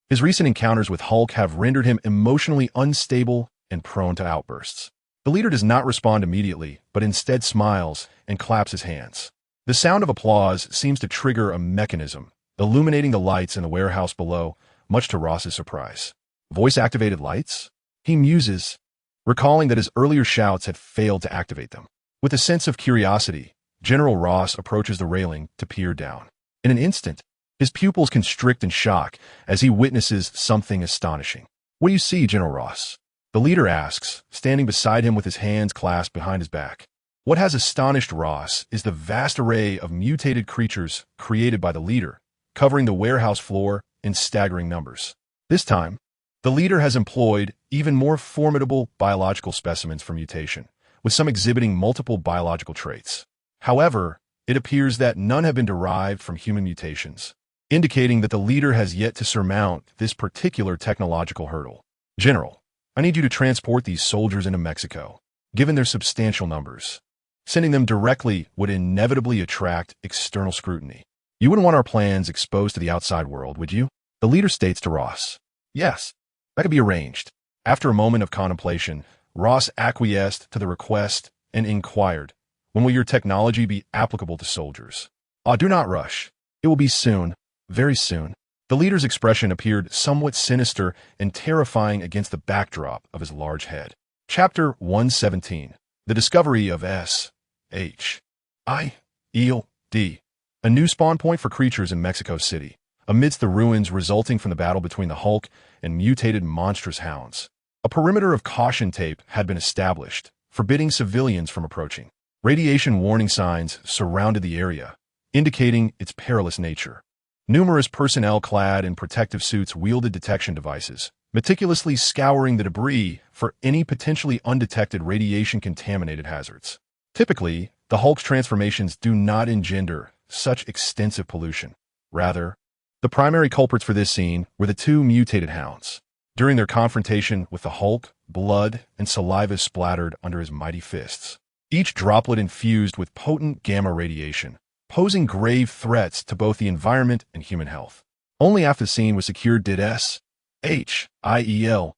His recent encounters with Hulk have rendered him emotionally unstable and prone to outbursts. The leader does not respond immediately, but instead smiles and claps his hands. The sound of applause seems to trigger a mechanism, illuminating the lights in the warehouse below, much to Ross's surprise. Voice-activated lights? He muses, recalling that his earlier shouts had failed to activate them. With a sense of curiosity, General Ross approaches the railing to peer down. In an instant, his pupils constrict in shock as he witnesses something astonishing. "What do you see, General Ross?" the leader asks, standing beside him with his hands clasped behind his back. What has astonished Ross is the vast array of mutated creatures created by the leader, covering the warehouse floor in staggering numbers. This time, the leader has employed even more formidable biological specimens for mutation, with some exhibiting multiple biological traits. However, it appears that none have been derived from human mutations, indicating that the leader has yet to surmount this particular technological hurdle. "General, I need you to transport these soldiers into Mexico, given their substantial numbers. Sending them directly would inevitably attract external scrutiny. You wouldn't want our plans exposed to the outside world, would you?" the leader states to Ross. "Yes, that could be arranged." After a moment of contemplation, Ross acquiesced to the request and inquired, "When will your technology be applicable to soldiers?" Do not rush. It will be soon, very soon." The leader's expression appeared somewhat sinister and terrifying against the backdrop of his large head. Chapter 117. The Discovery of S.H.I.E.L. A new spawn point for creatures in Mexico City, amidst the ruins resulting from the battle between the Hulk and mutated monstrous hounds. A perimeter of caution tape had been established, forbidding civilians from approaching. Radiation warning signs surrounded the area, indicating its perilous nature. Numerous personnel clad in protective suits wielded detection devices, meticulously scouring the debris for any potentially undetected radiation-contaminated hazards. Typically, the Hulk's transformations do not engender such extensive pollution. Rather, the primary culprits for this scene were the two mutated hounds. During their confrontation with the Hulk, blood and saliva splattered under his mighty fists, each droplet infused with potent gamma radiation, posing grave threats to both the environment and human health. Only after the scene was secured did SHIELD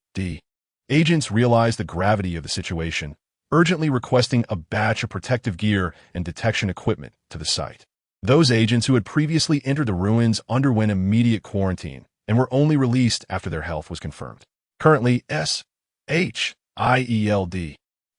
agents realize the gravity of the situation, urgently requesting a batch of protective gear and detection equipment to the site. Those agents who had previously entered the ruins underwent immediate quarantine and were only released after their health was confirmed. Currently, SHIELD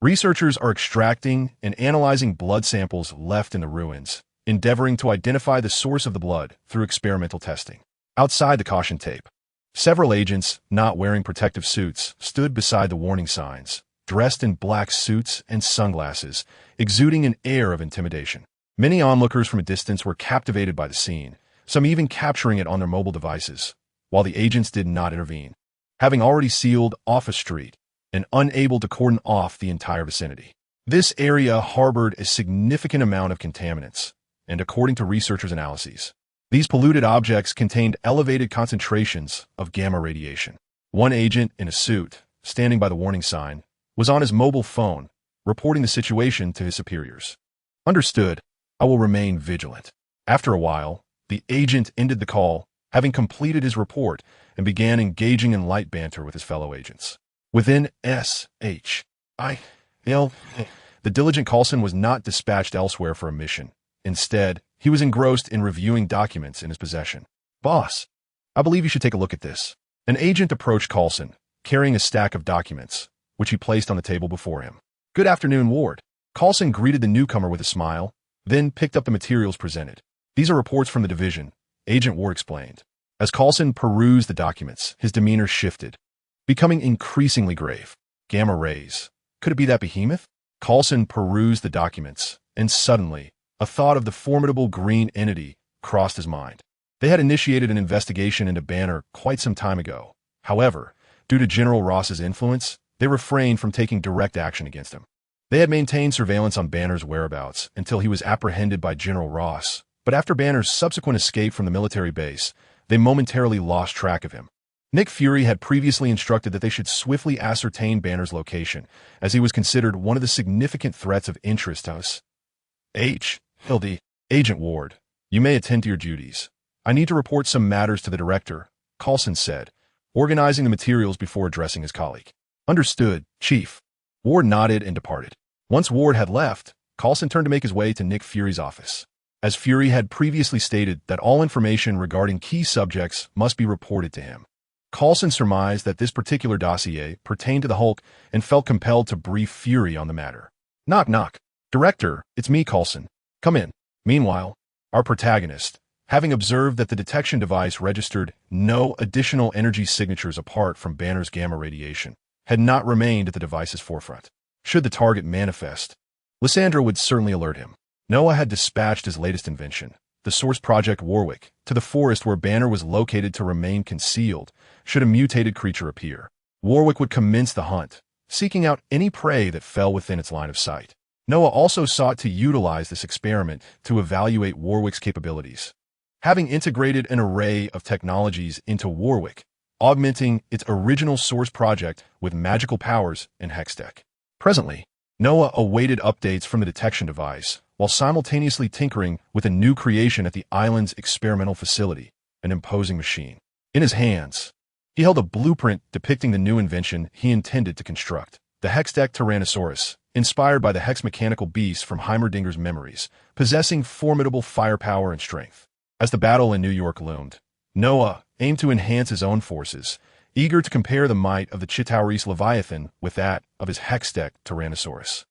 researchers are extracting and analyzing blood samples left in the ruins, endeavoring to identify the source of the blood through experimental testing. Outside the caution tape, several agents, not wearing protective suits, stood beside the warning signs, dressed in black suits and sunglasses, exuding an air of intimidation. Many onlookers from a distance were captivated by the scene, some even capturing it on their mobile devices, while the agents did not intervene, having already sealed off a street and unable to cordon off the entire vicinity. This area harbored a significant amount of contaminants, and according to researchers' analyses, these polluted objects contained elevated concentrations of gamma radiation. One agent in a suit, standing by the warning sign, was on his mobile phone, reporting the situation to his superiors. Understood. I will remain vigilant. After a while, the agent ended the call, having completed his report, and began engaging in light banter with his fellow agents. Within SHIELD, the diligent Coulson was not dispatched elsewhere for a mission. Instead, he was engrossed in reviewing documents in his possession. Boss, I believe you should take a look at this. An agent approached Coulson, carrying a stack of documents, which he placed on the table before him. Good afternoon, Ward. Coulson greeted the newcomer with a smile, then picked up the materials presented. These are reports from the division, Agent Ward explained. As Coulson perused the documents, his demeanor shifted, becoming increasingly grave. Gamma rays. Could it be that behemoth? Coulson perused the documents, and suddenly, a thought of the formidable green entity crossed his mind. They had initiated an investigation into Banner quite some time ago. However, due to General Ross's influence, they refrained from taking direct action against him. They had maintained surveillance on Banner's whereabouts until he was apprehended by General Ross, but after Banner's subsequent escape from the military base, they momentarily lost track of him. Nick Fury had previously instructed that they should swiftly ascertain Banner's location, as he was considered one of the significant threats of interest to us. HILD, Agent Ward, you may attend to your duties. I need to report some matters to the director, Coulson said, organizing the materials before addressing his colleague. Understood, Chief. Ward nodded and departed. Once Ward had left, Coulson turned to make his way to Nick Fury's office. As Fury had previously stated that all information regarding key subjects must be reported to him, Coulson surmised that this particular dossier pertained to the Hulk and felt compelled to brief Fury on the matter. Knock, knock. Director, it's me, Coulson. Come in. Meanwhile, our protagonist, having observed that the detection device registered no additional energy signatures apart from Banner's gamma radiation, had not remained at the device's forefront. Should the target manifest, Lysandra would certainly alert him. Noah had dispatched his latest invention, the Source Project Warwick, to the forest where Banner was located to remain concealed should a mutated creature appear. Warwick would commence the hunt, seeking out any prey that fell within its line of sight. Noah also sought to utilize this experiment to evaluate Warwick's capabilities, having integrated an array of technologies into Warwick, augmenting its original Source project with magical powers and Hextech. Presently, Noah awaited updates from the detection device, while simultaneously tinkering with a new creation at the island's experimental facility, an imposing machine. In his hands, he held a blueprint depicting the new invention he intended to construct, the Hextech Tyrannosaurus, inspired by the hex-mechanical beast from Heimerdinger's memories, possessing formidable firepower and strength. As the battle in New York loomed, Noah aimed to enhance his own forces, eager to compare the might of the Chitaurese Leviathan with that of his Hextech Tyrannosaurus.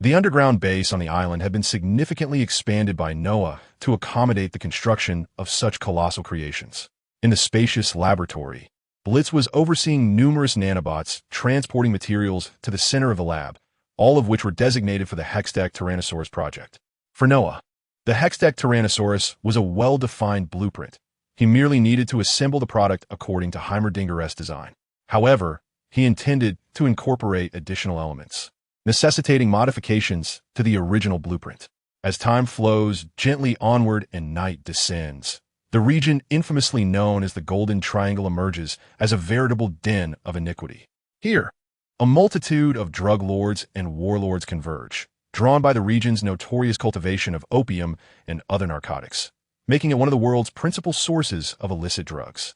The underground base on the island had been significantly expanded by Noah to accommodate the construction of such colossal creations. In the spacious laboratory, Blitz was overseeing numerous nanobots transporting materials to the center of the lab, all of which were designated for the Hextech Tyrannosaurus project. For Noah, the Hextech Tyrannosaurus was a well-defined blueprint. He merely needed to assemble the product according to Heimerdinger's design. However, he intended to incorporate additional elements, necessitating modifications to the original blueprint. As time flows gently onward and night descends, the region infamously known as the Golden Triangle emerges as a veritable den of iniquity. Here, a multitude of drug lords and warlords converge, drawn by the region's notorious cultivation of opium and other narcotics, making it one of the world's principal sources of illicit drugs.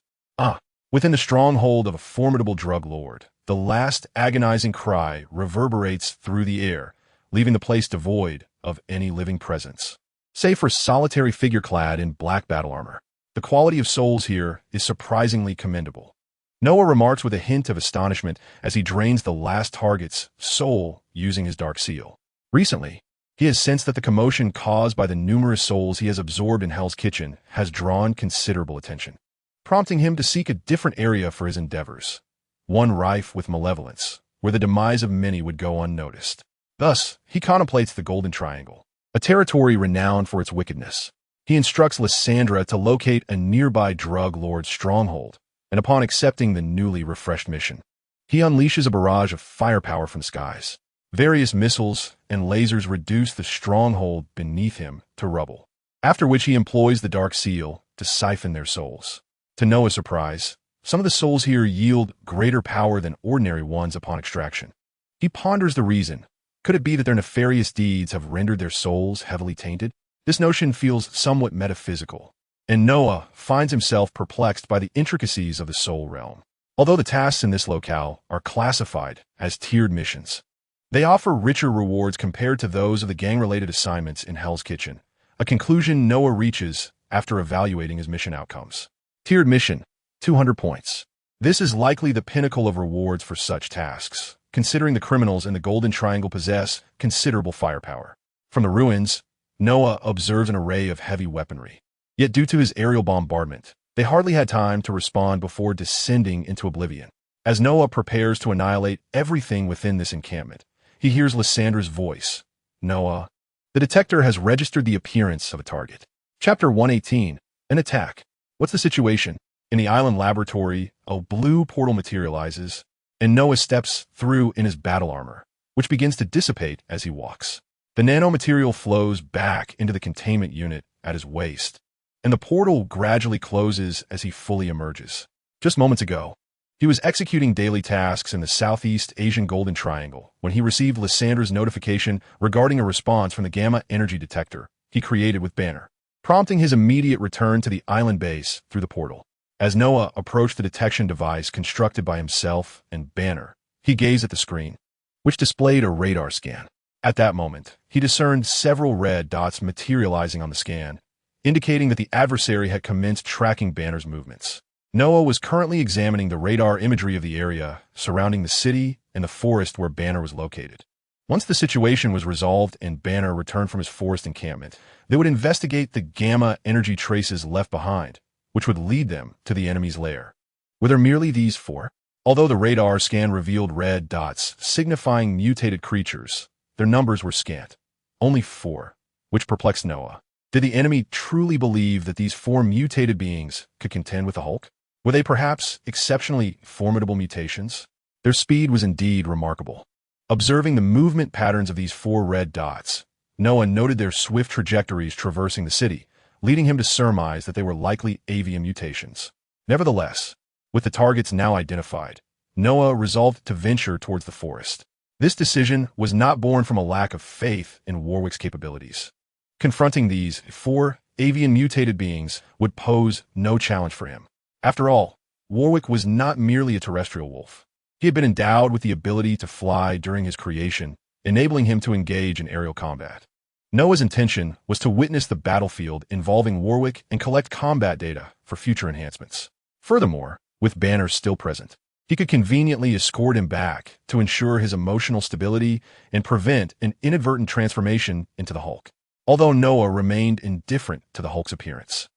Within the stronghold of a formidable drug lord, the last agonizing cry reverberates through the air, leaving the place devoid of any living presence. Save for a solitary figure clad in black battle armor, the quality of souls here is surprisingly commendable. Noah remarks with a hint of astonishment as he drains the last target's soul using his dark seal. Recently, he has sensed that the commotion caused by the numerous souls he has absorbed in Hell's Kitchen has drawn considerable attention, prompting him to seek a different area for his endeavors, one rife with malevolence, where the demise of many would go unnoticed. Thus, he contemplates the Golden Triangle, a territory renowned for its wickedness. He instructs Lysandra to locate a nearby drug lord's stronghold, and upon accepting the newly refreshed mission, he unleashes a barrage of firepower from the skies. Various missiles and lasers reduce the stronghold beneath him to rubble, after which he employs the Dark Seal to siphon their souls. To Noah's surprise, some of the souls here yield greater power than ordinary ones upon extraction. He ponders the reason. Could it be that their nefarious deeds have rendered their souls heavily tainted? This notion feels somewhat metaphysical, and Noah finds himself perplexed by the intricacies of the soul realm. Although the tasks in this locale are classified as tiered missions, they offer richer rewards compared to those of the gang-related assignments in Hell's Kitchen, a conclusion Noah reaches after evaluating his mission outcomes. Tiered mission, 200 points. This is likely the pinnacle of rewards for such tasks, considering the criminals in the Golden Triangle possess considerable firepower. From the ruins, Noah observes an array of heavy weaponry. Yet due to his aerial bombardment, they hardly had time to respond before descending into oblivion. As Noah prepares to annihilate everything within this encampment, he hears Lysandra's voice. Noah, the detector has registered the appearance of a target. Chapter 118, An Attack. What's the situation? In the island laboratory, a blue portal materializes, and Noah steps through in his battle armor, which begins to dissipate as he walks. The nanomaterial flows back into the containment unit at his waist, and the portal gradually closes as he fully emerges. Just moments ago, he was executing daily tasks in the Southeast Asian Golden Triangle when he received Lysandra's notification regarding a response from the gamma energy detector he created with Banner, prompting his immediate return to the island base through the portal. As Noah approached the detection device constructed by himself and Banner, he gazed at the screen, which displayed a radar scan. At that moment, he discerned several red dots materializing on the scan, indicating that the adversary had commenced tracking Banner's movements. Noah was currently examining the radar imagery of the area surrounding the city and the forest where Banner was located. Once the situation was resolved and Banner returned from his forest encampment, they would investigate the gamma energy traces left behind, which would lead them to the enemy's lair. Were there merely these four? Although the radar scan revealed red dots signifying mutated creatures, their numbers were scant. Only 4, which perplexed Noah. Did the enemy truly believe that these 4 mutated beings could contend with the Hulk? Were they perhaps exceptionally formidable mutations? Their speed was indeed remarkable. Observing the movement patterns of these 4 red dots, Noah noted their swift trajectories traversing the city, leading him to surmise that they were likely avian mutations. Nevertheless, with the targets now identified, Noah resolved to venture towards the forest. This decision was not born from a lack of faith in Warwick's capabilities. Confronting these 4 avian mutated beings would pose no challenge for him. After all, Warwick was not merely a terrestrial wolf. He had been endowed with the ability to fly during his creation, enabling him to engage in aerial combat. Noah's intention was to witness the battlefield involving Warwick and collect combat data for future enhancements. Furthermore, with Banner still present, He could conveniently escort him back to ensure his emotional stability and prevent an inadvertent transformation into the Hulk. Although Noah remained indifferent to the Hulk's appearance,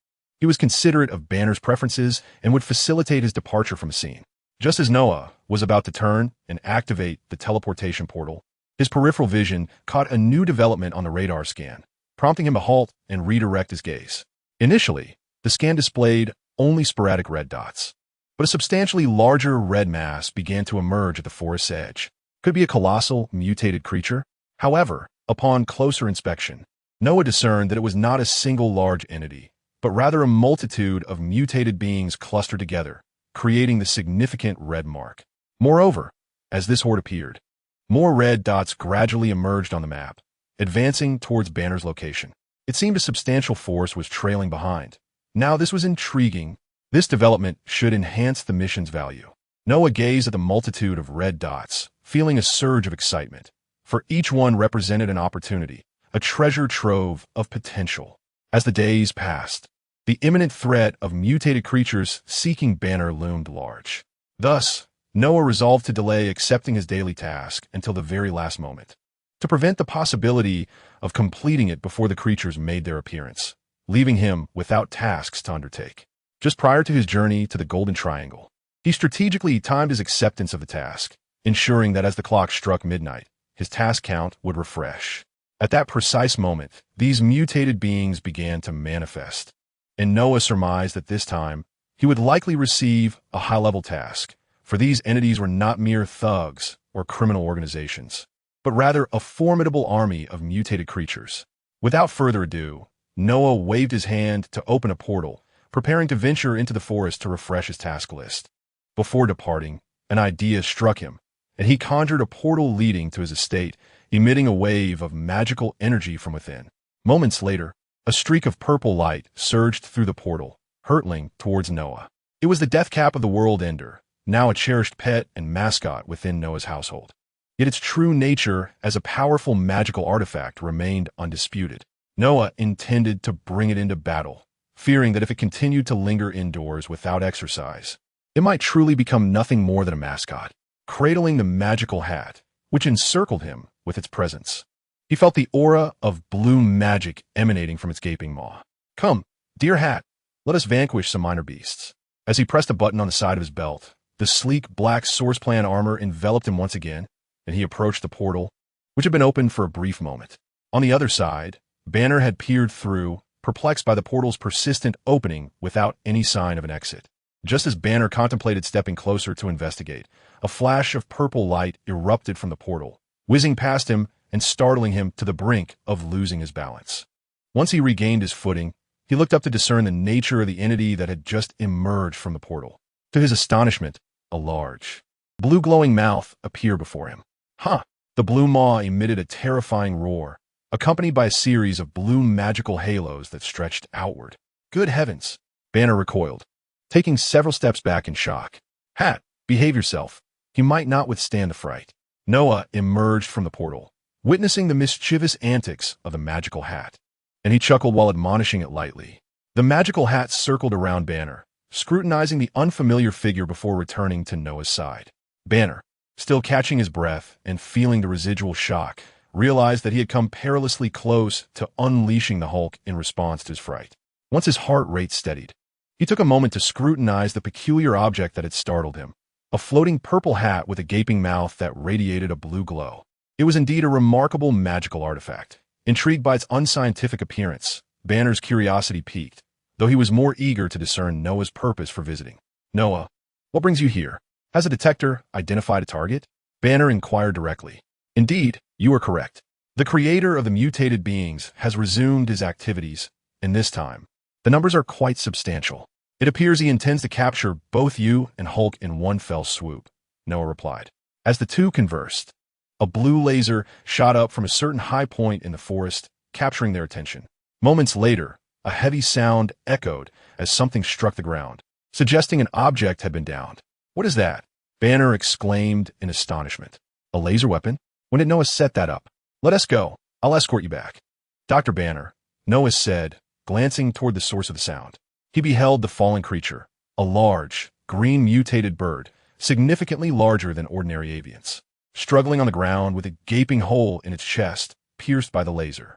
he was considerate of Banner's preferences and would facilitate his departure from the scene. Just as Noah was about to turn and activate the teleportation portal, his peripheral vision caught a new development on the radar scan, prompting him to halt and redirect his gaze. Initially, the scan displayed only sporadic red dots, but a substantially larger red mass began to emerge at the forest's edge. Could be a colossal, mutated creature. However, upon closer inspection, Noah discerned that it was not a single large entity, but rather a multitude of mutated beings clustered together, creating the significant red mark. Moreover, as this horde appeared, more red dots gradually emerged on the map, advancing towards Banner's location. It seemed a substantial force was trailing behind. Now this was intriguing. This development should enhance the mission's value. Noah gazed at the multitude of red dots, feeling a surge of excitement, for each one represented an opportunity, a treasure trove of potential. As the days passed, the imminent threat of mutated creatures seeking Banner loomed large. Thus, Noah resolved to delay accepting his daily task until the very last moment, to prevent the possibility of completing it before the creatures made their appearance, leaving him without tasks to undertake. Just prior to his journey to the Golden Triangle, he strategically timed his acceptance of the task, ensuring that as the clock struck midnight, his task count would refresh. At that precise moment, these mutated beings began to manifest, and Noah surmised that this time he would likely receive a high-level task, for these entities were not mere thugs or criminal organizations, but rather a formidable army of mutated creatures. Without further ado, Noah waved his hand to open a portal, preparing to venture into the forest to refresh his task list. Before departing, an idea struck him, and he conjured a portal leading to his estate, emitting a wave of magical energy from within. Moments later, a streak of purple light surged through the portal, hurtling towards Noah. It was the death cap of the World Ender, now a cherished pet and mascot within Noah's household. Yet its true nature as a powerful magical artifact remained undisputed. Noah intended to bring it into battle, fearing that if it continued to linger indoors without exercise, it might truly become nothing more than a mascot, cradling the magical hat, which encircled him with its presence. He felt the aura of blue magic emanating from its gaping maw. "Come, dear hat, let us vanquish some minor beasts." As he pressed a button on the side of his belt, the sleek black source plan armor enveloped him once again, and he approached the portal, which had been opened for a brief moment. On the other side, Banner had peered through, perplexed by the portal's persistent opening without any sign of an exit. Just as Banner contemplated stepping closer to investigate, a flash of purple light erupted from the portal, whizzing past him and startling him to the brink of losing his balance. Once he regained his footing, he looked up to discern the nature of the entity that had just emerged from the portal. To his astonishment, a large, blue-glowing mouth appeared before him. "Huh!" The blue maw emitted a terrifying roar, accompanied by a series of blue magical halos that stretched outward. "Good heavens!" Banner recoiled, taking several steps back in shock. "Hat, behave yourself. He might not withstand the fright." Noah emerged from the portal, witnessing the mischievous antics of the magical hat, and he chuckled while admonishing it lightly. The magical hat circled around Banner, scrutinizing the unfamiliar figure before returning to Noah's side. Banner, still catching his breath and feeling the residual shock, realized that he had come perilously close to unleashing the Hulk in response to his fright. Once his heart rate steadied, he took a moment to scrutinize the peculiar object that had startled him, a floating purple hat with a gaping mouth that radiated a blue glow. It was indeed a remarkable magical artifact. Intrigued by its unscientific appearance, Banner's curiosity piqued, though he was more eager to discern Noah's purpose for visiting. "Noah, what brings you here? Has a detector identified a target?" Banner inquired directly. "Indeed, you are correct. The creator of the mutated beings has resumed his activities, and this time, the numbers are quite substantial. It appears he intends to capture both you and Hulk in one fell swoop," Noah replied. As the two conversed, a blue laser shot up from a certain high point in the forest, capturing their attention. Moments later, a heavy sound echoed as something struck the ground, suggesting an object had been downed. "What is that?" Banner exclaimed in astonishment. "A laser weapon? When did Noah set that up? Let us go. I'll escort you back." "Dr. Banner," Noah said, glancing toward the source of the sound. He beheld the fallen creature, a large, green mutated bird, significantly larger than ordinary avians, struggling on the ground with a gaping hole in its chest, pierced by the laser.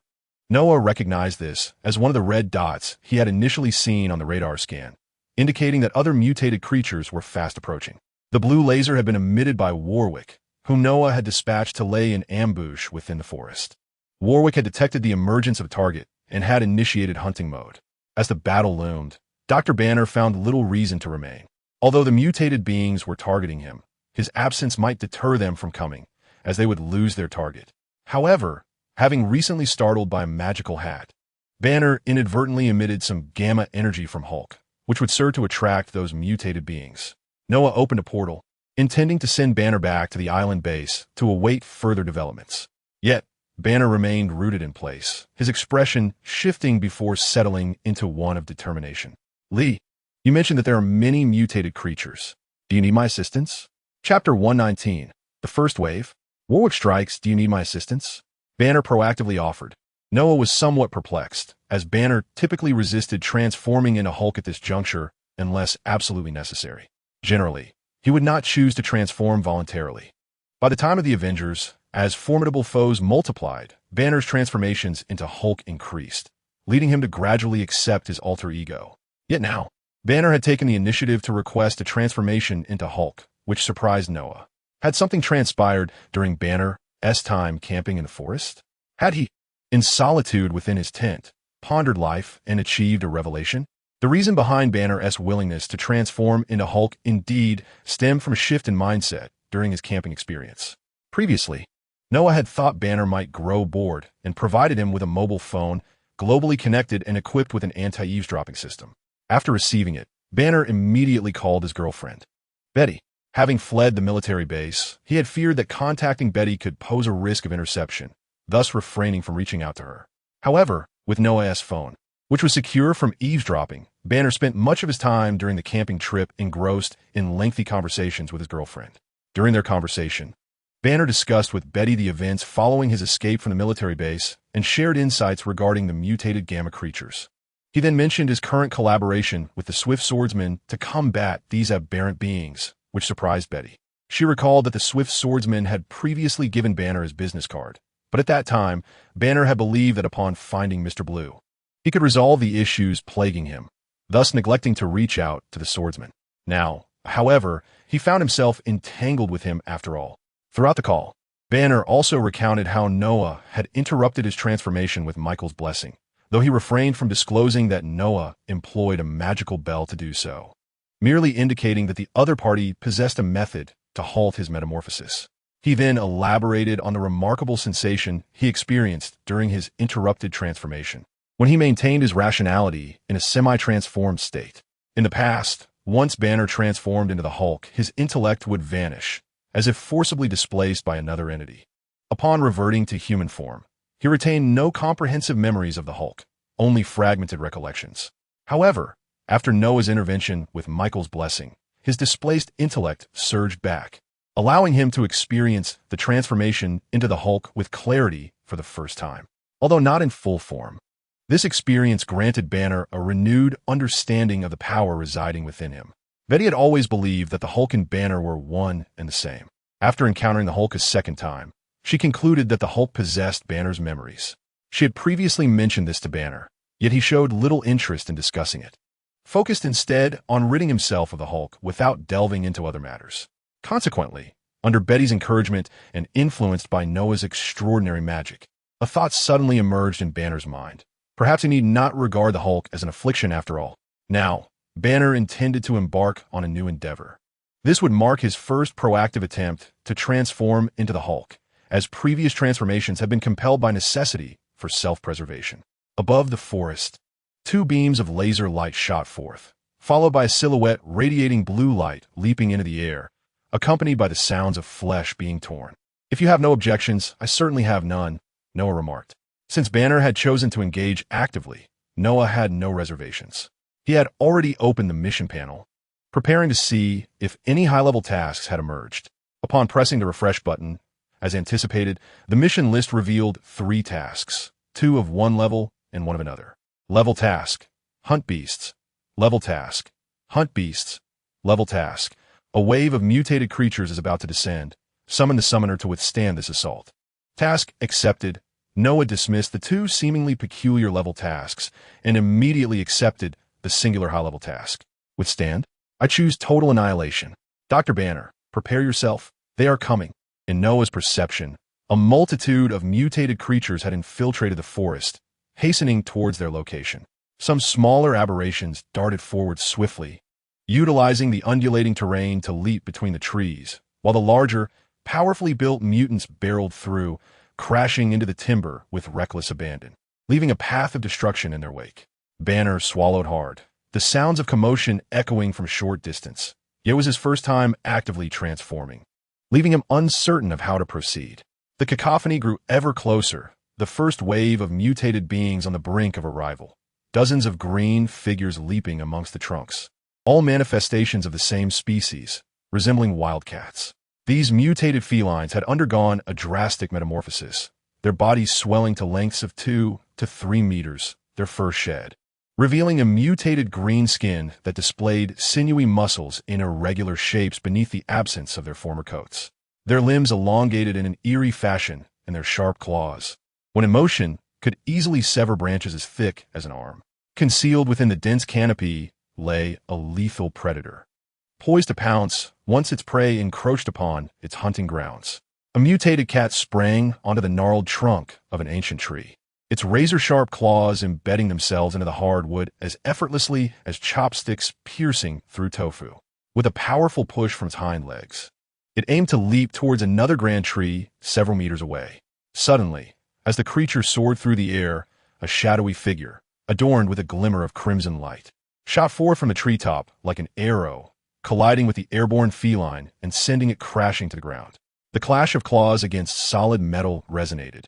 Noah recognized this as one of the red dots he had initially seen on the radar scan, indicating that other mutated creatures were fast approaching. The blue laser had been emitted by Warwick, whom Noah had dispatched to lay in ambush within the forest. Warwick had detected the emergence of a target and had initiated hunting mode. As the battle loomed, Dr. Banner found little reason to remain. Although the mutated beings were targeting him, his absence might deter them from coming, as they would lose their target. However, having recently startled by a magical hat, Banner inadvertently emitted some gamma energy from Hulk, which would serve to attract those mutated beings. Noah opened a portal, intending to send Banner back to the island base to await further developments. Yet, Banner remained rooted in place, his expression shifting before settling into one of determination. Lee, you mentioned that there are many mutated creatures. Do you need my assistance? Chapter 119, The First Wave. Warwick strikes, do you need my assistance? Banner proactively offered. Noah was somewhat perplexed, as Banner typically resisted transforming into Hulk at this juncture unless absolutely necessary. Generally, he would not choose to transform voluntarily. By the time of the Avengers, as formidable foes multiplied, Banner's transformations into Hulk increased, leading him to gradually accept his alter ego. Yet now, Banner had taken the initiative to request a transformation into Hulk, which surprised Noah. Had something transpired during Banner's time camping in the forest? Had he, in solitude within his tent, pondered life and achieved a revelation? The reason behind Banner's willingness to transform into Hulk indeed stemmed from a shift in mindset during his camping experience. Previously, Noah had thought Banner might grow bored and provided him with a mobile phone, globally connected and equipped with an anti-eavesdropping system. After receiving it, Banner immediately called his girlfriend, Betty. Having fled the military base, he had feared that contacting Betty could pose a risk of interception, thus refraining from reaching out to her. However, with Noah's phone, which was secure from eavesdropping, Banner spent much of his time during the camping trip engrossed in lengthy conversations with his girlfriend. During their conversation, Banner discussed with Betty the events following his escape from the military base and shared insights regarding the mutated gamma creatures. He then mentioned his current collaboration with the Swift Swordsmen to combat these aberrant beings, which surprised Betty. She recalled that the Swift Swordsmen had previously given Banner his business card, but at that time, Banner had believed that upon finding Mr. Blue, he could resolve the issues plaguing him, thus neglecting to reach out to the swordsman. Now, however, he found himself entangled with him after all. Throughout the call, Banner also recounted how Noah had interrupted his transformation with Michael's blessing, though he refrained from disclosing that Noah employed a magical bell to do so, merely indicating that the other party possessed a method to halt his metamorphosis. He then elaborated on the remarkable sensation he experienced during his interrupted transformation, when he maintained his rationality in a semi-transformed state. In the past, once Banner transformed into the Hulk, his intellect would vanish, as if forcibly displaced by another entity. Upon reverting to human form, he retained no comprehensive memories of the Hulk, only fragmented recollections. However, after Noah's intervention with Michael's blessing, his displaced intellect surged back, allowing him to experience the transformation into the Hulk with clarity for the first time. Although not in full form, this experience granted Banner a renewed understanding of the power residing within him. Betty had always believed that the Hulk and Banner were one and the same. After encountering the Hulk a second time, she concluded that the Hulk possessed Banner's memories. She had previously mentioned this to Banner, yet he showed little interest in discussing it, focused instead on ridding himself of the Hulk without delving into other matters. Consequently, under Betty's encouragement and influenced by Noah's extraordinary magic, a thought suddenly emerged in Banner's mind. Perhaps he need not regard the Hulk as an affliction after all. Now, Banner intended to embark on a new endeavor. This would mark his first proactive attempt to transform into the Hulk, as previous transformations had been compelled by necessity for self-preservation. Above the forest, two beams of laser light shot forth, followed by a silhouette radiating blue light leaping into the air, accompanied by the sounds of flesh being torn. "If you have no objections, I certainly have none," Noah remarked. Since Banner had chosen to engage actively, Noah had no reservations. He had already opened the mission panel, preparing to see if any high-level tasks had emerged. Upon pressing the refresh button, as anticipated, the mission list revealed 3 tasks, 2 of one level and 1 of another. Level task, hunt beasts. Level task, hunt beasts. Level task, A wave of mutated creatures is about to descend. Summon the summoner to withstand this assault. Task accepted. Noah dismissed the two seemingly peculiar level tasks and immediately accepted the singular high-level task. Withstand? I choose total annihilation. Dr. Banner, prepare yourself. They are coming. In Noah's perception, a multitude of mutated creatures had infiltrated the forest, hastening towards their location. Some smaller aberrations darted forward swiftly, utilizing the undulating terrain to leap between the trees, while the larger, powerfully built mutants barreled through, crashing into the timber with reckless abandon, leaving a path of destruction in their wake. Banner swallowed hard, the sounds of commotion echoing from short distance. It was his first time actively transforming, leaving him uncertain of how to proceed. The cacophony grew ever closer, the first wave of mutated beings on the brink of arrival. Dozens of green figures leaping amongst the trunks, all manifestations of the same species, resembling wildcats. These mutated felines had undergone a drastic metamorphosis, their bodies swelling to lengths of 2 to 3 meters, their fur shed, revealing a mutated green skin that displayed sinewy muscles in irregular shapes beneath the absence of their former coats. Their limbs elongated in an eerie fashion, and their sharp claws, when in motion, could easily sever branches as thick as an arm. Concealed within the dense canopy lay a lethal predator, poised to pounce once its prey encroached upon its hunting grounds. A mutated cat sprang onto the gnarled trunk of an ancient tree, its razor-sharp claws embedding themselves into the hardwood as effortlessly as chopsticks piercing through tofu. With a powerful push from its hind legs, it aimed to leap towards another grand tree several meters away. Suddenly, as the creature soared through the air, a shadowy figure, adorned with a glimmer of crimson light, shot forth from the treetop like an arrow, colliding with the airborne feline and sending it crashing to the ground. The clash of claws against solid metal resonated,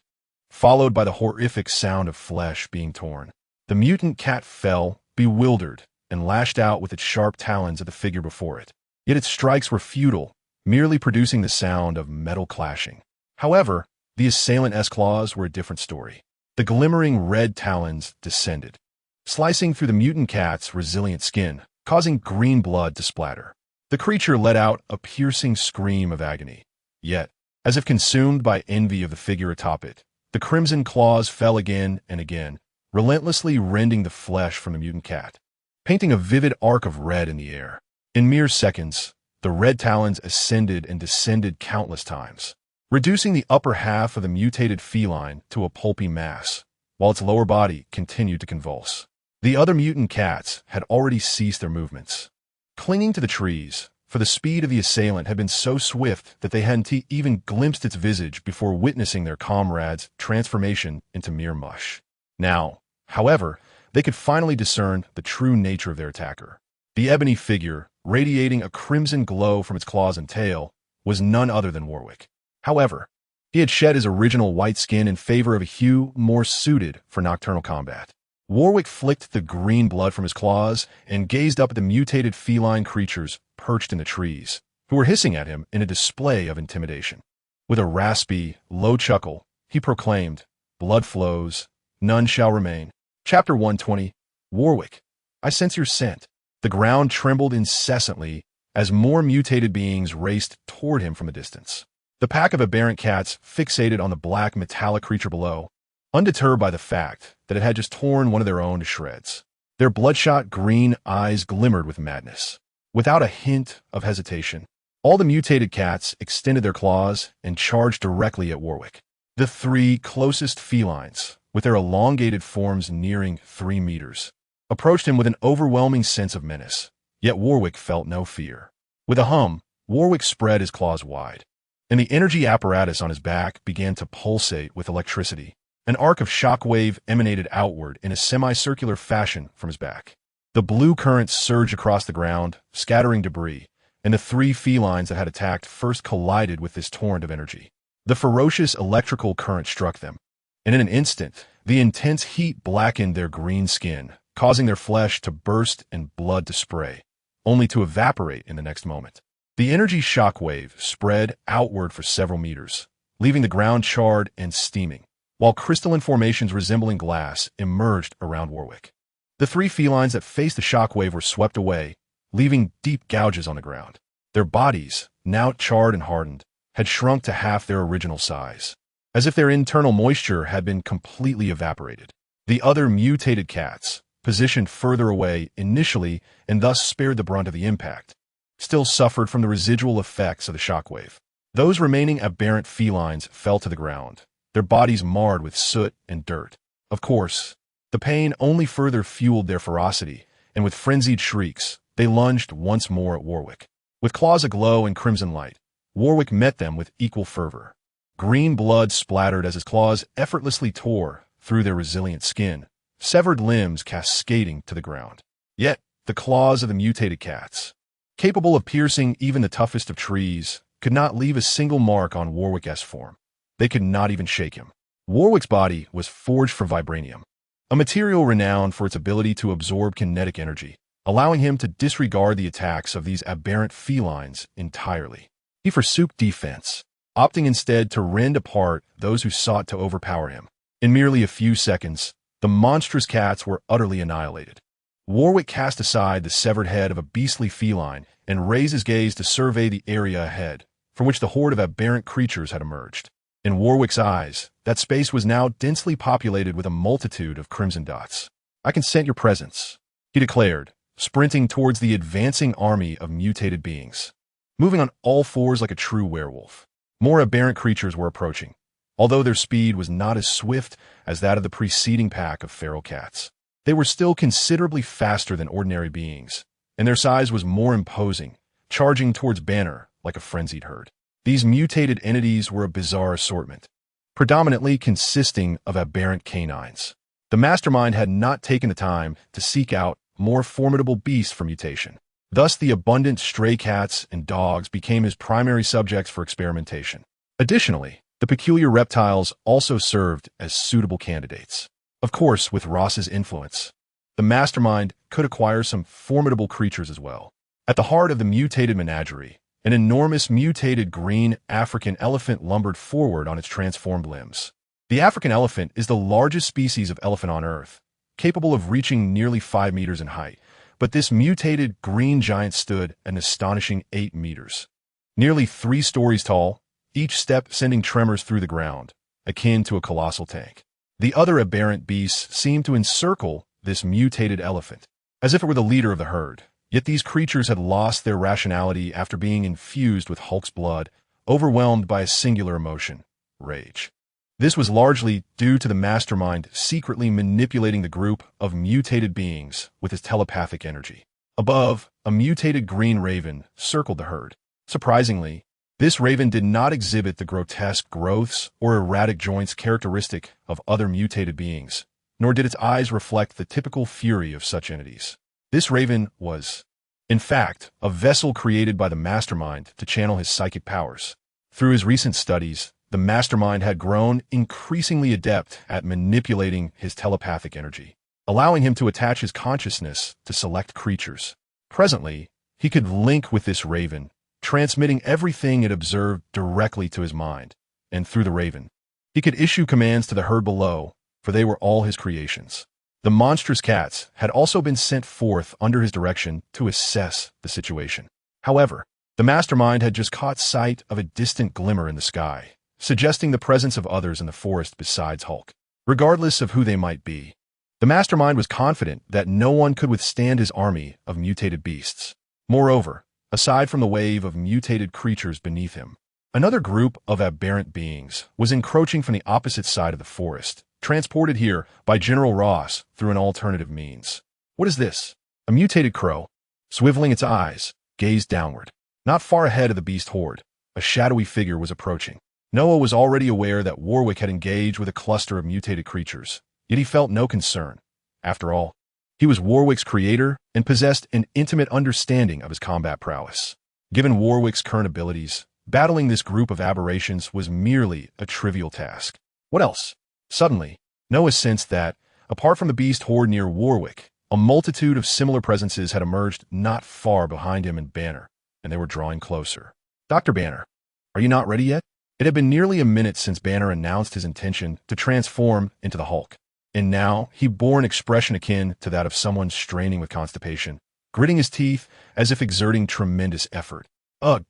followed by the horrific sound of flesh being torn. The mutant cat fell, bewildered, and lashed out with its sharp talons at the figure before it. Yet its strikes were futile, merely producing the sound of metal clashing. However, the assailant-esque claws were a different story. The glimmering red talons descended, slicing through the mutant cat's resilient skin, causing green blood to splatter. The creature let out a piercing scream of agony. Yet, as if consumed by envy of the figure atop it, the crimson claws fell again and again, relentlessly rending the flesh from the mutant cat, painting a vivid arc of red in the air. In mere seconds, the red talons ascended and descended countless times, reducing the upper half of the mutated feline to a pulpy mass, while its lower body continued to convulse. The other mutant cats had already ceased their movements, clinging to the trees, for the speed of the assailant had been so swift that they hadn't even glimpsed its visage before witnessing their comrade's transformation into mere mush. Now, however, they could finally discern the true nature of their attacker. The ebony figure, radiating a crimson glow from its claws and tail, was none other than Warwick. However, he had shed his original white skin in favor of a hue more suited for nocturnal combat. Warwick flicked the green blood from his claws and gazed up at the mutated feline creatures perched in the trees, who were hissing at him in a display of intimidation. With a raspy, low chuckle, he proclaimed, "Blood flows, none shall remain." Chapter 120, Warwick, I sense your scent. The ground trembled incessantly as more mutated beings raced toward him from a distance. The pack of aberrant cats fixated on the black metallic creature below, undeterred by the fact that it had just torn one of their own to shreds. Their bloodshot green eyes glimmered with madness. Without a hint of hesitation, all the mutated cats extended their claws and charged directly at Warwick. The three closest felines, with their elongated forms nearing 3 meters, approached him with an overwhelming sense of menace. Yet Warwick felt no fear. With a hum, Warwick spread his claws wide, and the energy apparatus on his back began to pulsate with electricity. An arc of shockwave emanated outward in a semicircular fashion from his back. The blue current surged across the ground, scattering debris, and the 3 felines that had attacked first collided with this torrent of energy. The ferocious electrical current struck them, and in an instant, the intense heat blackened their green skin, causing their flesh to burst and blood to spray, only to evaporate in the next moment. The energy shockwave spread outward for several meters, leaving the ground charred and steaming, while crystalline formations resembling glass emerged around Warwick. The 3 felines that faced the shockwave were swept away, leaving deep gouges on the ground. Their bodies, now charred and hardened, had shrunk to half their original size, as if their internal moisture had been completely evaporated. The other mutated cats, positioned further away initially and thus spared the brunt of the impact, still suffered from the residual effects of the shockwave. Those remaining aberrant felines fell to the ground, their bodies marred with soot and dirt. Of course, the pain only further fueled their ferocity, and with frenzied shrieks, they lunged once more at Warwick. With claws aglow in crimson light, Warwick met them with equal fervor. Green blood splattered as his claws effortlessly tore through their resilient skin, severed limbs cascading to the ground. Yet, the claws of the mutated cats, capable of piercing even the toughest of trees, could not leave a single mark on Warwick's form. They could not even shake him. Warwick's body was forged from vibranium, a material renowned for its ability to absorb kinetic energy, allowing him to disregard the attacks of these aberrant felines entirely. He forsook defense, opting instead to rend apart those who sought to overpower him. In merely a few seconds, the monstrous cats were utterly annihilated. Warwick cast aside the severed head of a beastly feline and raised his gaze to survey the area ahead, from which the horde of aberrant creatures had emerged. In Warwick's eyes, that space was now densely populated with a multitude of crimson dots. "I can scent your presence," he declared, sprinting towards the advancing army of mutated beings. Moving on all fours like a true werewolf, more aberrant creatures were approaching, although their speed was not as swift as that of the preceding pack of feral cats. They were still considerably faster than ordinary beings, and their size was more imposing, charging towards Banner like a frenzied herd. These mutated entities were a bizarre assortment, predominantly consisting of aberrant canines. The mastermind had not taken the time to seek out more formidable beasts for mutation. Thus, the abundant stray cats and dogs became his primary subjects for experimentation. Additionally, the peculiar reptiles also served as suitable candidates. Of course, with Ross's influence, the mastermind could acquire some formidable creatures as well. At the heart of the mutated menagerie, an enormous mutated green African elephant lumbered forward on its transformed limbs. The African elephant is the largest species of elephant on Earth, capable of reaching nearly 5 meters in height, but this mutated green giant stood an astonishing 8 meters. Nearly 3 stories tall, each step sending tremors through the ground, akin to a colossal tank. The other aberrant beasts seemed to encircle this mutated elephant, as if it were the leader of the herd. Yet these creatures had lost their rationality after being infused with Hulk's blood, overwhelmed by a singular emotion: rage. This was largely due to the mastermind secretly manipulating the group of mutated beings with his telepathic energy. Above, a mutated green raven circled the herd. Surprisingly, this raven did not exhibit the grotesque growths or erratic joints characteristic of other mutated beings, nor did its eyes reflect the typical fury of such entities. This raven was, in fact, a vessel created by the mastermind to channel his psychic powers. Through his recent studies, the mastermind had grown increasingly adept at manipulating his telepathic energy, allowing him to attach his consciousness to select creatures. Presently, he could link with this raven, transmitting everything it observed directly to his mind, and through the raven, he could issue commands to the herd below, for they were all his creations. The monstrous cats had also been sent forth under his direction to assess the situation. However, the mastermind had just caught sight of a distant glimmer in the sky, suggesting the presence of others in the forest besides Hulk. Regardless of who they might be, the mastermind was confident that no one could withstand his army of mutated beasts. Moreover, aside from the wave of mutated creatures beneath him, another group of aberrant beings was encroaching from the opposite side of the forest, transported here by General Ross through an alternative means. What is this? A mutated crow, swiveling its eyes, gazed downward. Not far ahead of the beast horde, a shadowy figure was approaching. Noah was already aware that Warwick had engaged with a cluster of mutated creatures, yet he felt no concern. After all, he was Warwick's creator and possessed an intimate understanding of his combat prowess. Given Warwick's current abilities, battling this group of aberrations was merely a trivial task. What else? Suddenly, Noah sensed that, apart from the beast horde near Warwick, a multitude of similar presences had emerged not far behind him and Banner, and they were drawing closer. "Dr. Banner, are you not ready yet?" It had been nearly a minute since Banner announced his intention to transform into the Hulk, and now he bore an expression akin to that of someone straining with constipation, gritting his teeth as if exerting tremendous effort.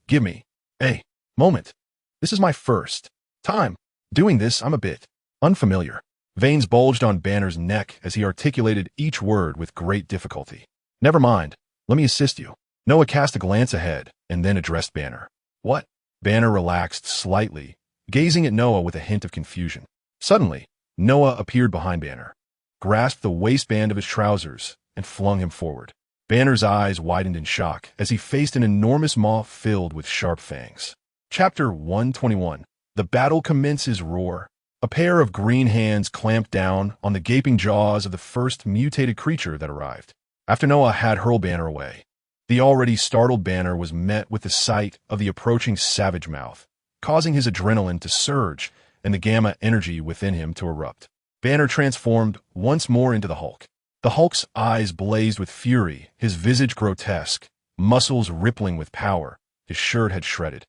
Give me a moment. This is my first time doing this. I'm a bit unfamiliar. Veins bulged on Banner's neck as he articulated each word with great difficulty. Never mind. Let me assist you. Noah cast a glance ahead and then addressed Banner. What? Banner relaxed slightly, gazing at Noah with a hint of confusion. Suddenly, Noah appeared behind Banner, grasped the waistband of his trousers, and flung him forward. Banner's eyes widened in shock as he faced an enormous maw filled with sharp fangs. Chapter 121. The battle commences. Roar. A pair of green hands clamped down on the gaping jaws of the first mutated creature that arrived. After Noah had hurled Banner away, the already startled Banner was met with the sight of the approaching savage mouth, causing his adrenaline to surge and the gamma energy within him to erupt. Banner transformed once more into the Hulk. The Hulk's eyes blazed with fury, his visage grotesque, muscles rippling with power. His shirt had shredded,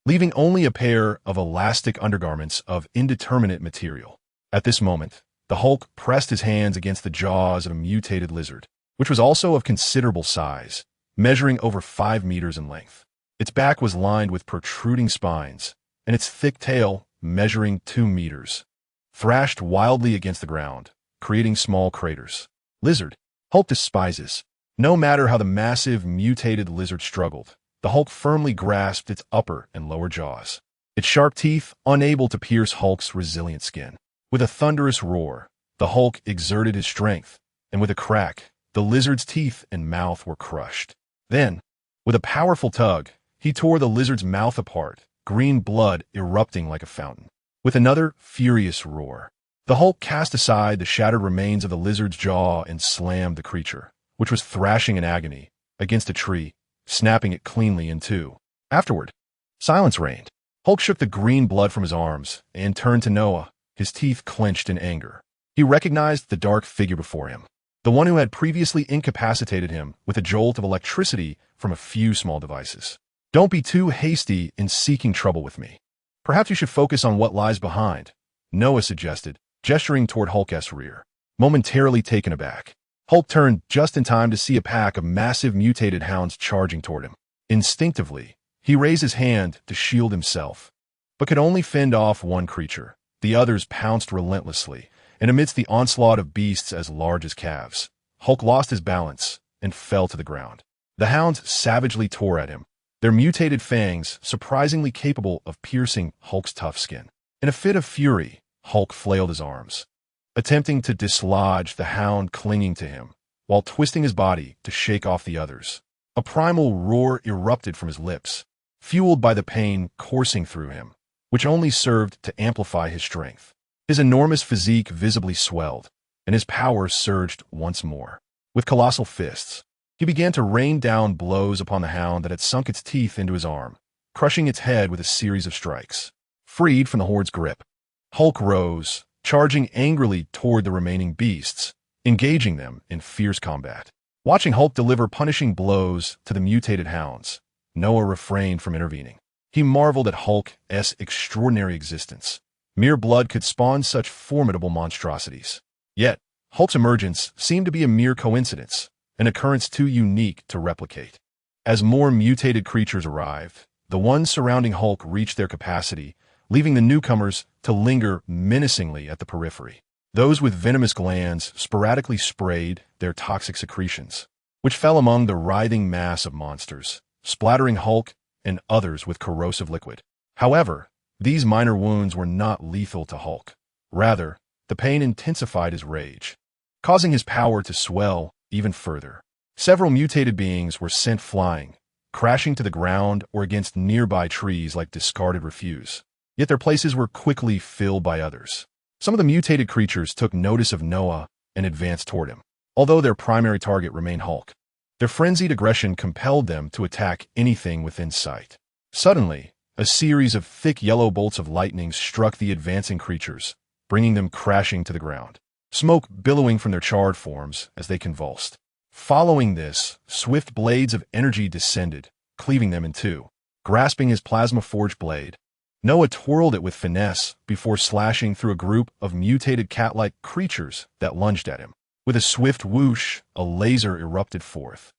leaving only a pair of elastic undergarments of indeterminate material. At this moment, the Hulk pressed his hands against the jaws of a mutated lizard, which was also of considerable size, measuring over 5 meters in length. Its back was lined with protruding spines, and its thick tail, measuring 2 meters, thrashed wildly against the ground, creating small craters. Lizard. Hulk despises. No matter how the massive, mutated lizard struggled, the Hulk firmly grasped its upper and lower jaws, its sharp teeth unable to pierce Hulk's resilient skin. With a thunderous roar, the Hulk exerted his strength, and with a crack, the lizard's teeth and mouth were crushed. Then, with a powerful tug, he tore the lizard's mouth apart, green blood erupting like a fountain. With another furious roar, the Hulk cast aside the shattered remains of the lizard's jaw and slammed the creature, which was thrashing in agony, against a tree, snapping it cleanly in two. Afterward, silence reigned. Hulk shook the green blood from his arms and turned to Noah, his teeth clenched in anger. He recognized the dark figure before him, the one who had previously incapacitated him with a jolt of electricity from a few small devices. Don't be too hasty in seeking trouble with me. Perhaps you should focus on what lies behind, Noah suggested, gesturing toward Hulk's rear. Momentarily taken aback, Hulk turned just in time to see a pack of massive mutated hounds charging toward him. Instinctively, he raised his hand to shield himself, but could only fend off one creature. The others pounced relentlessly, and amidst the onslaught of beasts as large as calves, Hulk lost his balance and fell to the ground. The hounds savagely tore at him, their mutated fangs surprisingly capable of piercing Hulk's tough skin. In a fit of fury, Hulk flailed his arms, attempting to dislodge the hound clinging to him, while twisting his body to shake off the others. A primal roar erupted from his lips, fueled by the pain coursing through him, which only served to amplify his strength. His enormous physique visibly swelled, and his power surged once more. With colossal fists, he began to rain down blows upon the hound that had sunk its teeth into his arm, crushing its head with a series of strikes. Freed from the horde's grip, Hulk rose, charging angrily toward the remaining beasts, engaging them in fierce combat. Watching Hulk deliver punishing blows to the mutated hounds, Noah refrained from intervening. He marveled at Hulk's extraordinary existence. Mere blood could spawn such formidable monstrosities. Yet, Hulk's emergence seemed to be a mere coincidence, an occurrence too unique to replicate. As more mutated creatures arrived, the ones surrounding Hulk reached their capacity, leaving the newcomers to linger menacingly at the periphery. Those with venomous glands sporadically sprayed their toxic secretions, which fell among the writhing mass of monsters, splattering Hulk and others with corrosive liquid. However, these minor wounds were not lethal to Hulk. Rather, the pain intensified his rage, causing his power to swell even further. Several mutated beings were sent flying, crashing to the ground or against nearby trees like discarded refuse. Yet their places were quickly filled by others. Some of the mutated creatures took notice of Noah and advanced toward him, although their primary target remained Hulk. Their frenzied aggression compelled them to attack anything within sight. Suddenly, a series of thick yellow bolts of lightning struck the advancing creatures, bringing them crashing to the ground, smoke billowing from their charred forms as they convulsed. Following this, swift blades of energy descended, cleaving them in two. Grasping his plasma-forged blade, Noah twirled it with finesse before slashing through a group of mutated cat-like creatures that lunged at him. With a swift whoosh, a laser erupted forth,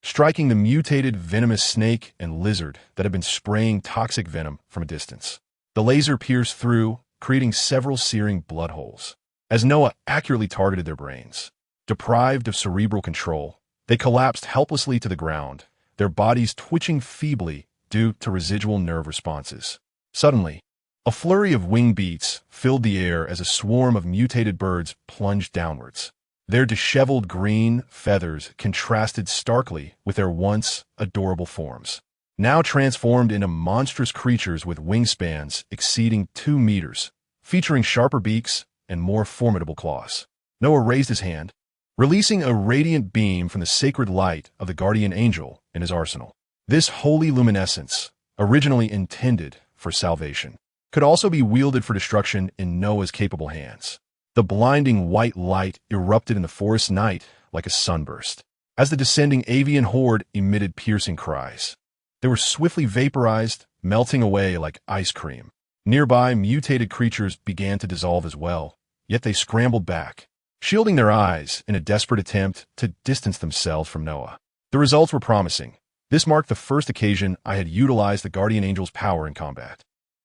striking the mutated venomous snake and lizard that had been spraying toxic venom from a distance. The laser pierced through, creating several searing blood holes. As Noah accurately targeted their brains, deprived of cerebral control, they collapsed helplessly to the ground, their bodies twitching feebly due to residual nerve responses. Suddenly, a flurry of wing beats filled the air as a swarm of mutated birds plunged downwards. Their disheveled green feathers contrasted starkly with their once adorable forms, now transformed into monstrous creatures with wingspans exceeding 2 meters, featuring sharper beaks and more formidable claws. Noah raised his hand, releasing a radiant beam from the sacred light of the guardian angel in his arsenal. This holy luminescence, originally intended for salvation, could also be wielded for destruction in Noah's capable hands. The blinding white light erupted in the forest night like a sunburst. As the descending avian horde emitted piercing cries, they were swiftly vaporized, melting away like ice cream. Nearby, mutated creatures began to dissolve as well, yet they scrambled back, shielding their eyes in a desperate attempt to distance themselves from Noah. The results were promising. This marked the first occasion I had utilized the guardian angel's power in combat.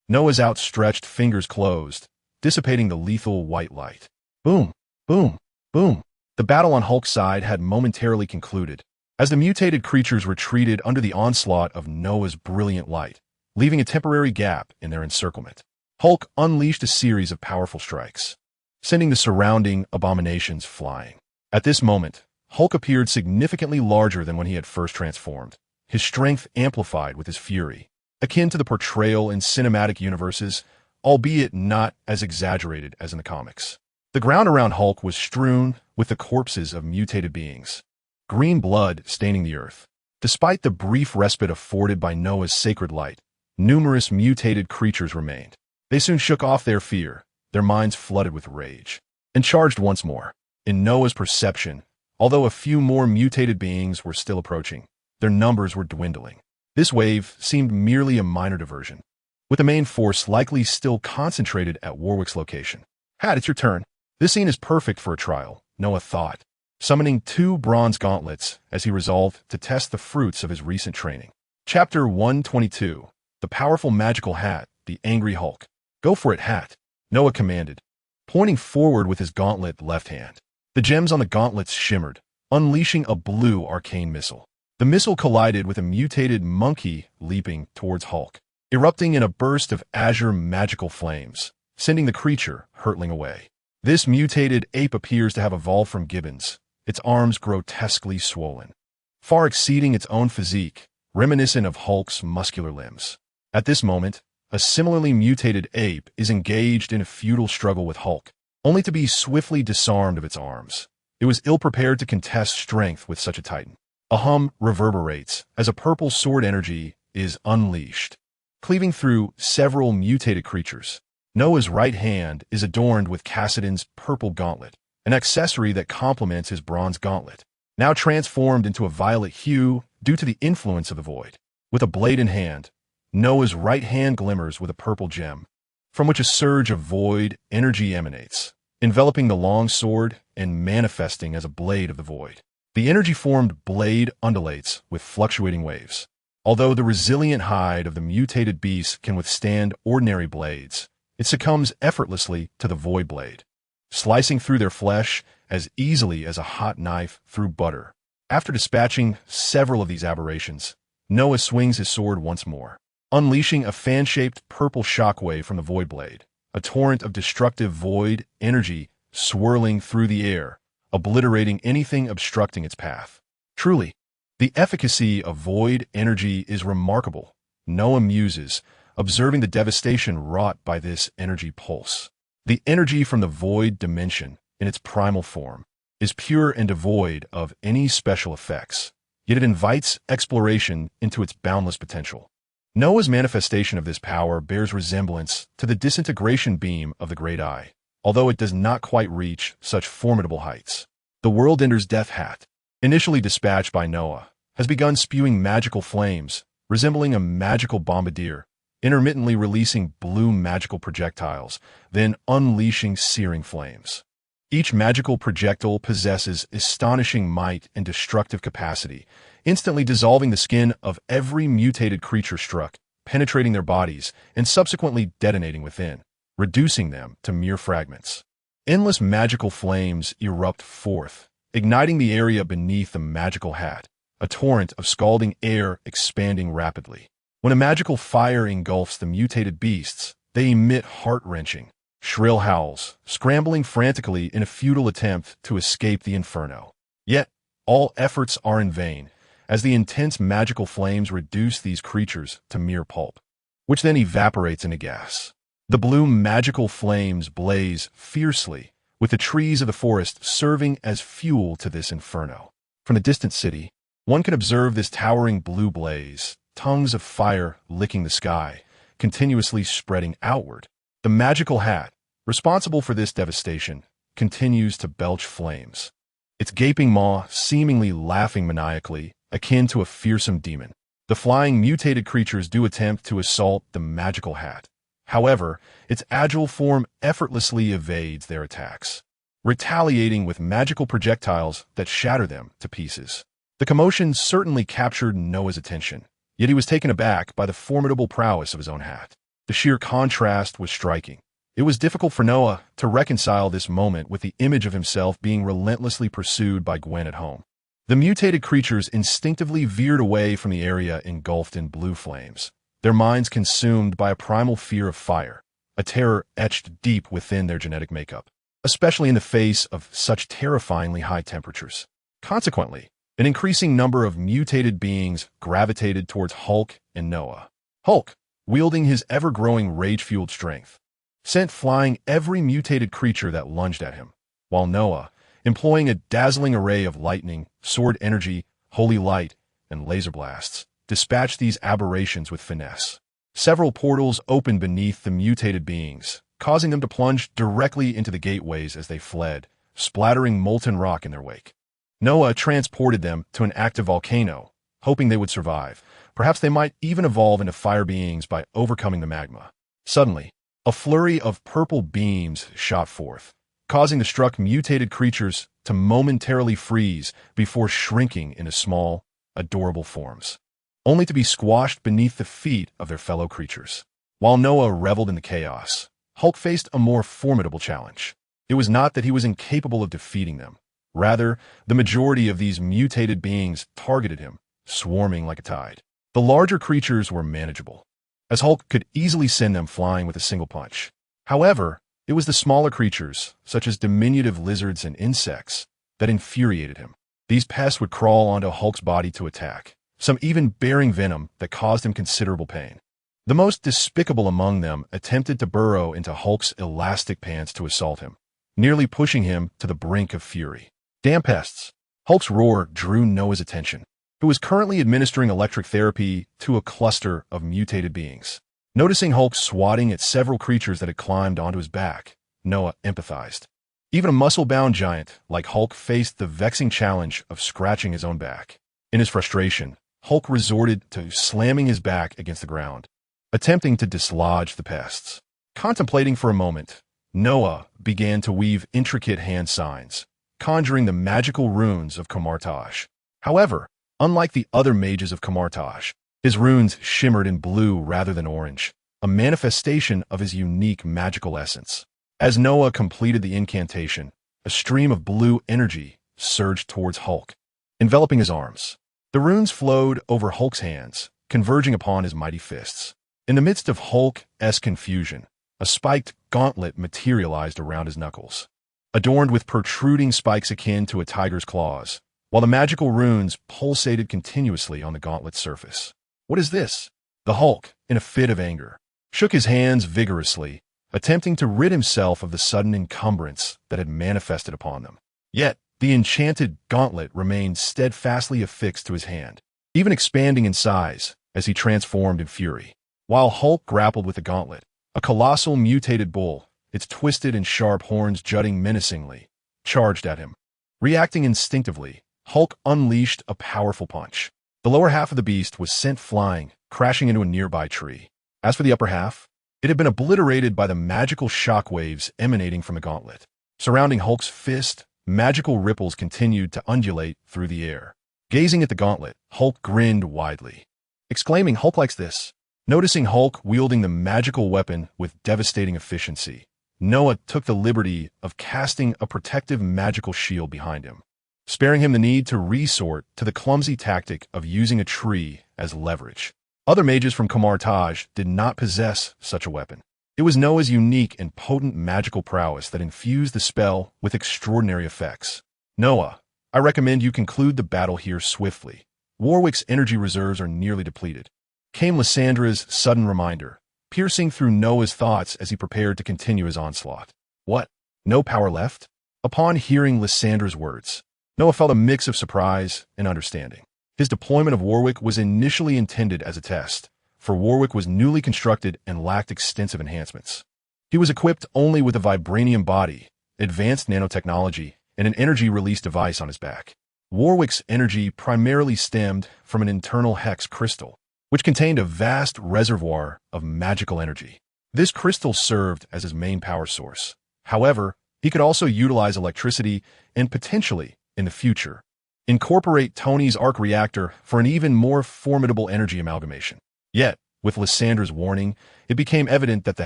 Noah's outstretched fingers closed, dissipating the lethal white light. Boom, boom, boom. The battle on Hulk's side had momentarily concluded, as the mutated creatures retreated under the onslaught of Noah's brilliant light, leaving a temporary gap in their encirclement. Hulk unleashed a series of powerful strikes, sending the surrounding abominations flying. At this moment, Hulk appeared significantly larger than when he had first transformed, his strength amplified with his fury, akin to the portrayal in cinematic universes, albeit not as exaggerated as in the comics. The ground around Hulk was strewn with the corpses of mutated beings, green blood staining the earth. Despite the brief respite afforded by Noah's sacred light, numerous mutated creatures remained. They soon shook off their fear, their minds flooded with rage, and charged once more. In Noah's perception, although a few more mutated beings were still approaching, their numbers were dwindling. This wave seemed merely a minor diversion, with the main force likely still concentrated at Warwick's location. It's your turn. This scene is perfect for a trial, Noah thought, summoning 2 bronze gauntlets as he resolved to test the fruits of his recent training. Chapter 122. The Powerful Magical Hat, the Angry Hulk. Go for it, Hat, Noah commanded, pointing forward with his gauntlet left hand. The gems on the gauntlets shimmered, unleashing a blue arcane missile. The missile collided with a mutated monkey leaping towards Hulk, erupting in a burst of azure magical flames, sending the creature hurtling away. This mutated ape appears to have evolved from gibbons, its arms grotesquely swollen, far exceeding its own physique, reminiscent of Hulk's muscular limbs. At this moment, a similarly mutated ape is engaged in a futile struggle with Hulk, only to be swiftly disarmed of its arms. It was ill-prepared to contest strength with such a titan. A hum reverberates as a purple sword energy is unleashed, cleaving through several mutated creatures. Noah's right hand is adorned with Cassidon's purple gauntlet, an accessory that complements his bronze gauntlet, now transformed into a violet hue due to the influence of the void. With a blade in hand, Noah's right hand glimmers with a purple gem, from which a surge of void energy emanates, enveloping the long sword and manifesting as a blade of the void. The energy-formed blade undulates with fluctuating waves. Although the resilient hide of the mutated beast can withstand ordinary blades, it succumbs effortlessly to the void blade, slicing through their flesh as easily as a hot knife through butter. After dispatching several of these aberrations, Noah swings his sword once more, unleashing a fan-shaped purple shockwave from the void blade, a torrent of destructive void energy swirling through the air, obliterating anything obstructing its path. Truly, the efficacy of void energy is remarkable, Noah muses, observing the devastation wrought by this energy pulse. The energy from the void dimension, in its primal form, is pure and devoid of any special effects, yet it invites exploration into its boundless potential. Noah's manifestation of this power bears resemblance to the disintegration beam of the Great Eye, although it does not quite reach such formidable heights. The World Ender's Death Hat, initially dispatched by Noah, has begun spewing magical flames, resembling a magical bombardier, intermittently releasing blue magical projectiles, then unleashing searing flames. Each magical projectile possesses astonishing might and destructive capacity, instantly dissolving the skin of every mutated creature struck, penetrating their bodies, and subsequently detonating within, reducing them to mere fragments. Endless magical flames erupt forth, igniting the area beneath the magical hat, a torrent of scalding air expanding rapidly. When a magical fire engulfs the mutated beasts, they emit heart-wrenching, shrill howls, scrambling frantically in a futile attempt to escape the inferno. Yet, all efforts are in vain, as the intense magical flames reduce these creatures to mere pulp, which then evaporates into gas. The blue magical flames blaze fiercely, with the trees of the forest serving as fuel to this inferno. From the distant city, one can observe this towering blue blaze, tongues of fire licking the sky, continuously spreading outward. The magical hat, responsible for this devastation, continues to belch flames, its gaping maw seemingly laughing maniacally, akin to a fearsome demon. The flying mutated creatures do attempt to assault the magical hat. However, its agile form effortlessly evades their attacks, retaliating with magical projectiles that shatter them to pieces. The commotion certainly captured Noah's attention, yet he was taken aback by the formidable prowess of his own hat. The sheer contrast was striking. It was difficult for Noah to reconcile this moment with the image of himself being relentlessly pursued by Gwen at home. The mutated creatures instinctively veered away from the area engulfed in blue flames, their minds consumed by a primal fear of fire, a terror etched deep within their genetic makeup, especially in the face of such terrifyingly high temperatures. Consequently, an increasing number of mutated beings gravitated towards Hulk and Noah. Hulk, wielding his ever-growing rage-fueled strength, sent flying every mutated creature that lunged at him, while Noah, employing a dazzling array of lightning, sword energy, holy light, and laser blasts, dispatched these aberrations with finesse. Several portals opened beneath the mutated beings, causing them to plunge directly into the gateways as they fled, splattering molten rock in their wake. Noah transported them to an active volcano, hoping they would survive. Perhaps they might even evolve into fire beings by overcoming the magma. Suddenly, a flurry of purple beams shot forth, causing the struck mutated creatures to momentarily freeze before shrinking into small, adorable forms, only to be squashed beneath the feet of their fellow creatures. While Noah reveled in the chaos, Hulk faced a more formidable challenge. It was not that he was incapable of defeating them. Rather, the majority of these mutated beings targeted him, swarming like a tide. The larger creatures were manageable, as Hulk could easily send them flying with a single punch. However, it was the smaller creatures, such as diminutive lizards and insects, that infuriated him. These pests would crawl onto Hulk's body to attack, some even bearing venom that caused him considerable pain. The most despicable among them attempted to burrow into Hulk's elastic pants to assault him, nearly pushing him to the brink of fury. Damn pests! Hulk's roar drew Noah's attention, who was currently administering electric therapy to a cluster of mutated beings. Noticing Hulk swatting at several creatures that had climbed onto his back, Noah empathized. Even a muscle-bound giant like Hulk faced the vexing challenge of scratching his own back. In his frustration, Hulk resorted to slamming his back against the ground, attempting to dislodge the pests. Contemplating for a moment, Noah began to weave intricate hand signs, conjuring the magical runes of Kamartaj. However, unlike the other mages of Kamartaj, his runes shimmered in blue rather than orange, a manifestation of his unique magical essence. As Noah completed the incantation, a stream of blue energy surged towards Hulk, enveloping his arms. The runes flowed over Hulk's hands, converging upon his mighty fists. In the midst of Hulk's confusion, a spiked gauntlet materialized around his knuckles, adorned with protruding spikes akin to a tiger's claws, while the magical runes pulsated continuously on the gauntlet's surface. What is this? The Hulk, in a fit of anger, shook his hands vigorously, attempting to rid himself of the sudden encumbrance that had manifested upon them. Yet, the enchanted gauntlet remained steadfastly affixed to his hand, even expanding in size as he transformed in fury. While Hulk grappled with the gauntlet, a colossal mutated bull, its twisted and sharp horns jutting menacingly, charged at him. Reacting instinctively, Hulk unleashed a powerful punch. The lower half of the beast was sent flying, crashing into a nearby tree. As for the upper half, it had been obliterated by the magical shockwaves emanating from the gauntlet. Surrounding Hulk's fist, magical ripples continued to undulate through the air, Gazing at the gauntlet, Hulk grinned widely, exclaiming, "Hulk likes this." Noticing Hulk wielding the magical weapon with devastating efficiency, Noah took the liberty of casting a protective magical shield behind him, sparing him the need to resort to the clumsy tactic of using a tree as leverage. Other mages from Kamartaj did not possess such a weapon. It was Noah's unique and potent magical prowess that infused the spell with extraordinary effects. "Noah, I recommend you conclude the battle here swiftly. Warwick's energy reserves are nearly depleted," came Lyssandra's sudden reminder, piercing through Noah's thoughts as he prepared to continue his onslaught. "What? No power left?" Upon hearing Lyssandra's words, Noah felt a mix of surprise and understanding. His deployment of Warwick was initially intended as a test, for Warwick was newly constructed and lacked extensive enhancements. He was equipped only with a vibranium body, advanced nanotechnology, and an energy release device on his back. Warwick's energy primarily stemmed from an internal hex crystal, which contained a vast reservoir of magical energy. This crystal served as his main power source. However, he could also utilize electricity and potentially, in the future, incorporate Tony's arc reactor for an even more formidable energy amalgamation. Yet, with Lyssandra's warning, it became evident that the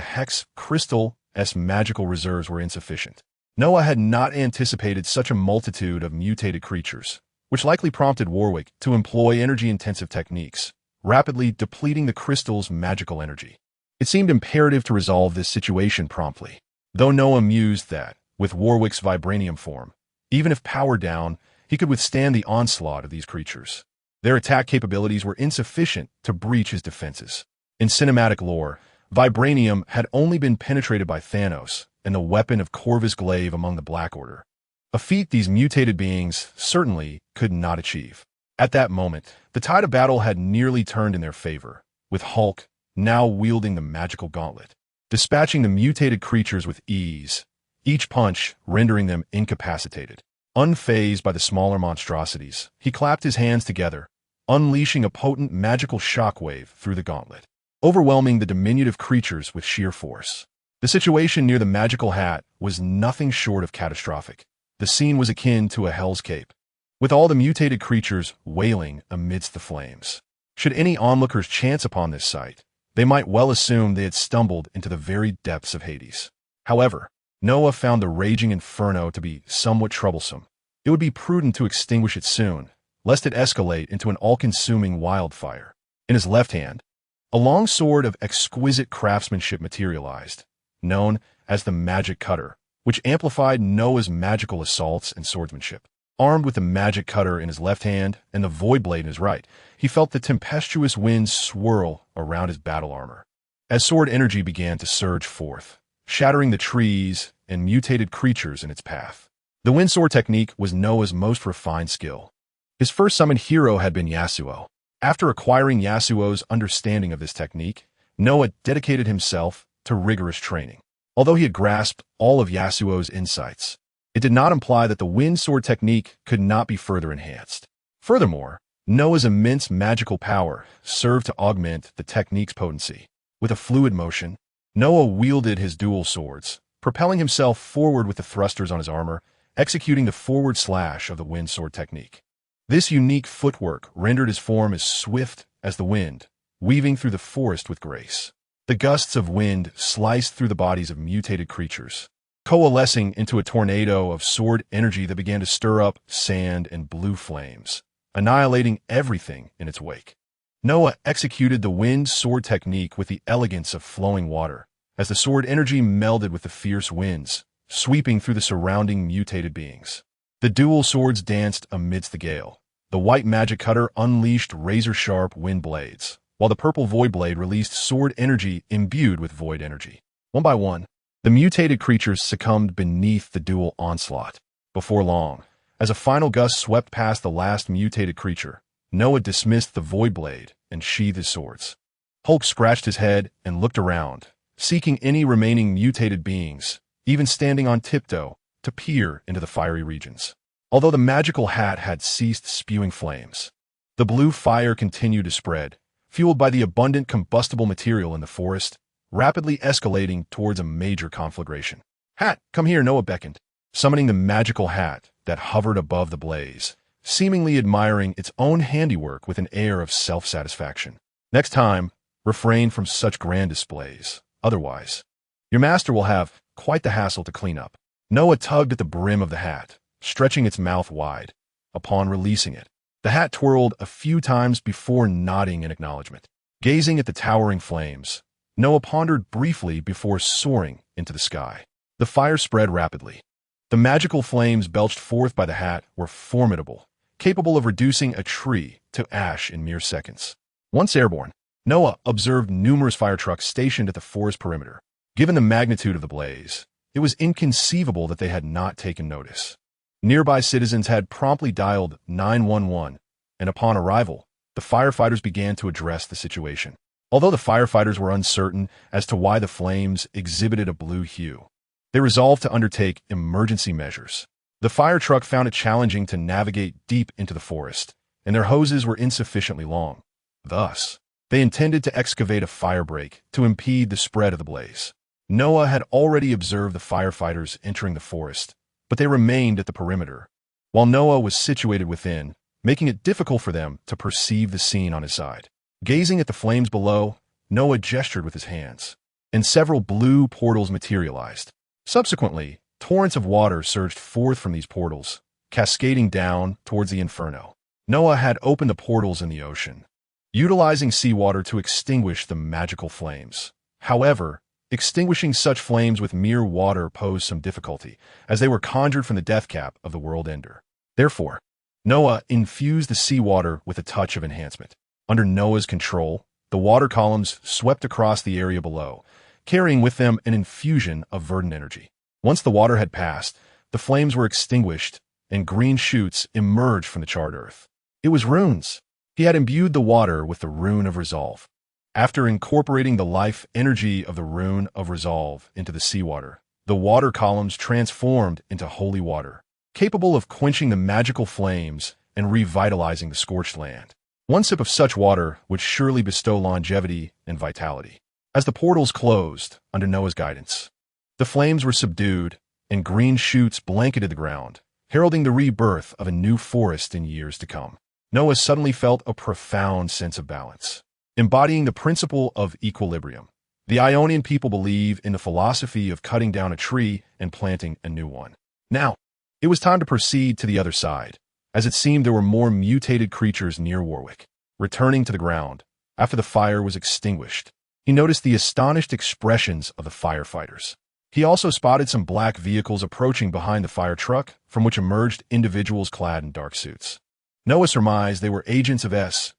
Hex Crystal's magical reserves were insufficient. Noah had not anticipated such a multitude of mutated creatures, which likely prompted Warwick to employ energy-intensive techniques, rapidly depleting the crystal's magical energy. It seemed imperative to resolve this situation promptly, though Noah mused that, with Warwick's vibranium form, even if powered down, he could withstand the onslaught of these creatures. Their attack capabilities were insufficient to breach his defenses. In cinematic lore, vibranium had only been penetrated by Thanos and the weapon of Corvus Glaive among the Black Order, a feat these mutated beings certainly could not achieve. At that moment, the tide of battle had nearly turned in their favor, with Hulk now wielding the magical gauntlet, dispatching the mutated creatures with ease, each punch rendering them incapacitated. Unfazed by the smaller monstrosities, he clapped his hands together, unleashing a potent magical shockwave through the gauntlet, overwhelming the diminutive creatures with sheer force. The situation near the magical hat was nothing short of catastrophic. The scene was akin to a Hell's Cape, with all the mutated creatures wailing amidst the flames. Should any onlookers chance upon this sight, they might well assume they had stumbled into the very depths of Hades. However, Noah found the raging inferno to be somewhat troublesome. It would be prudent to extinguish it soon, lest it escalate into an all-consuming wildfire. In his left hand, a long sword of exquisite craftsmanship materialized, known as the Magic Cutter, which amplified Noah's magical assaults and swordsmanship. Armed with the Magic Cutter in his left hand and the Void Blade in his right, he felt the tempestuous winds swirl around his battle armor. As sword energy began to surge forth, shattering the trees and mutated creatures in its path. The wind sword technique was Noah's most refined skill. His first summoned hero had been Yasuo. After acquiring Yasuo's understanding of this technique, Noah dedicated himself to rigorous training. Although he had grasped all of Yasuo's insights, it did not imply that the wind sword technique could not be further enhanced. Furthermore, Noah's immense magical power served to augment the technique's potency. With a fluid motion, Noah wielded his dual swords, propelling himself forward with the thrusters on his armor, executing the forward slash of the wind sword technique. This unique footwork rendered his form as swift as the wind, weaving through the forest with grace. The gusts of wind sliced through the bodies of mutated creatures, coalescing into a tornado of sword energy that began to stir up sand and blue flames, annihilating everything in its wake. Noah executed the wind sword technique with the elegance of flowing water, as the sword energy melded with the fierce winds, sweeping through the surrounding mutated beings. The dual swords danced amidst the gale. The white Magic Cutter unleashed razor-sharp wind blades, while the purple Void Blade released sword energy imbued with void energy. One by one, the mutated creatures succumbed beneath the dual onslaught. Before long, as a final gust swept past the last mutated creature, Noah dismissed the Void Blade and sheathed his swords. Hulk scratched his head and looked around, seeking any remaining mutated beings, even standing on tiptoe to peer into the fiery regions. Although the magical hat had ceased spewing flames, the blue fire continued to spread, fueled by the abundant combustible material in the forest, rapidly escalating towards a major conflagration. "Hat, come here," Noah beckoned, summoning the magical hat that hovered above the blaze, seemingly admiring its own handiwork with an air of self-satisfaction. Next time, refrain from such grand displays. Otherwise, your master will have quite the hassle to clean up. Noah tugged at the brim of the hat, stretching its mouth wide. Upon releasing it, the hat twirled a few times before nodding in acknowledgement. Gazing at the towering flames, Noah pondered briefly before soaring into the sky. The fire spread rapidly. The magical flames belched forth by the hat were formidable, capable of reducing a tree to ash in mere seconds. Once airborne, Noah observed numerous fire trucks stationed at the forest perimeter. Given the magnitude of the blaze, it was inconceivable that they had not taken notice. Nearby citizens had promptly dialed 911, and upon arrival, the firefighters began to address the situation. Although the firefighters were uncertain as to why the flames exhibited a blue hue, they resolved to undertake emergency measures. The fire truck found it challenging to navigate deep into the forest, and their hoses were insufficiently long. Thus, they intended to excavate a fire break to impede the spread of the blaze. Noah had already observed the firefighters entering the forest, but they remained at the perimeter, while Noah was situated within, making it difficult for them to perceive the scene on his side. Gazing at the flames below, Noah gestured with his hands, and several blue portals materialized. Subsequently, torrents of water surged forth from these portals, cascading down towards the inferno. Noah had opened the portals in the ocean, utilizing seawater to extinguish the magical flames. However, extinguishing such flames with mere water posed some difficulty, as they were conjured from the death cap of the world ender. Therefore, Noah infused the seawater with a touch of enhancement. Under Noah's control, the water columns swept across the area below, carrying with them an infusion of verdant energy. Once the water had passed, the flames were extinguished, and green shoots emerged from the charred earth. It was runes. He had imbued the water with the rune of resolve. After incorporating the life energy of the rune of resolve into the seawater, the water columns transformed into holy water, capable of quenching the magical flames and revitalizing the scorched land. One sip of such water would surely bestow longevity and vitality. As the portals closed under Noah's guidance, the flames were subdued and green shoots blanketed the ground, heralding the rebirth of a new forest in years to come. Noah suddenly felt a profound sense of balance, embodying the principle of equilibrium. The Ionian people believe in the philosophy of cutting down a tree and planting a new one. Now, it was time to proceed to the other side, as it seemed there were more mutated creatures near Warwick. Returning to the ground, after the fire was extinguished, he noticed the astonished expressions of the firefighters. He also spotted some black vehicles approaching behind the fire truck, from which emerged individuals clad in dark suits. Noah surmised they were agents of S.H.I.E.L.D.,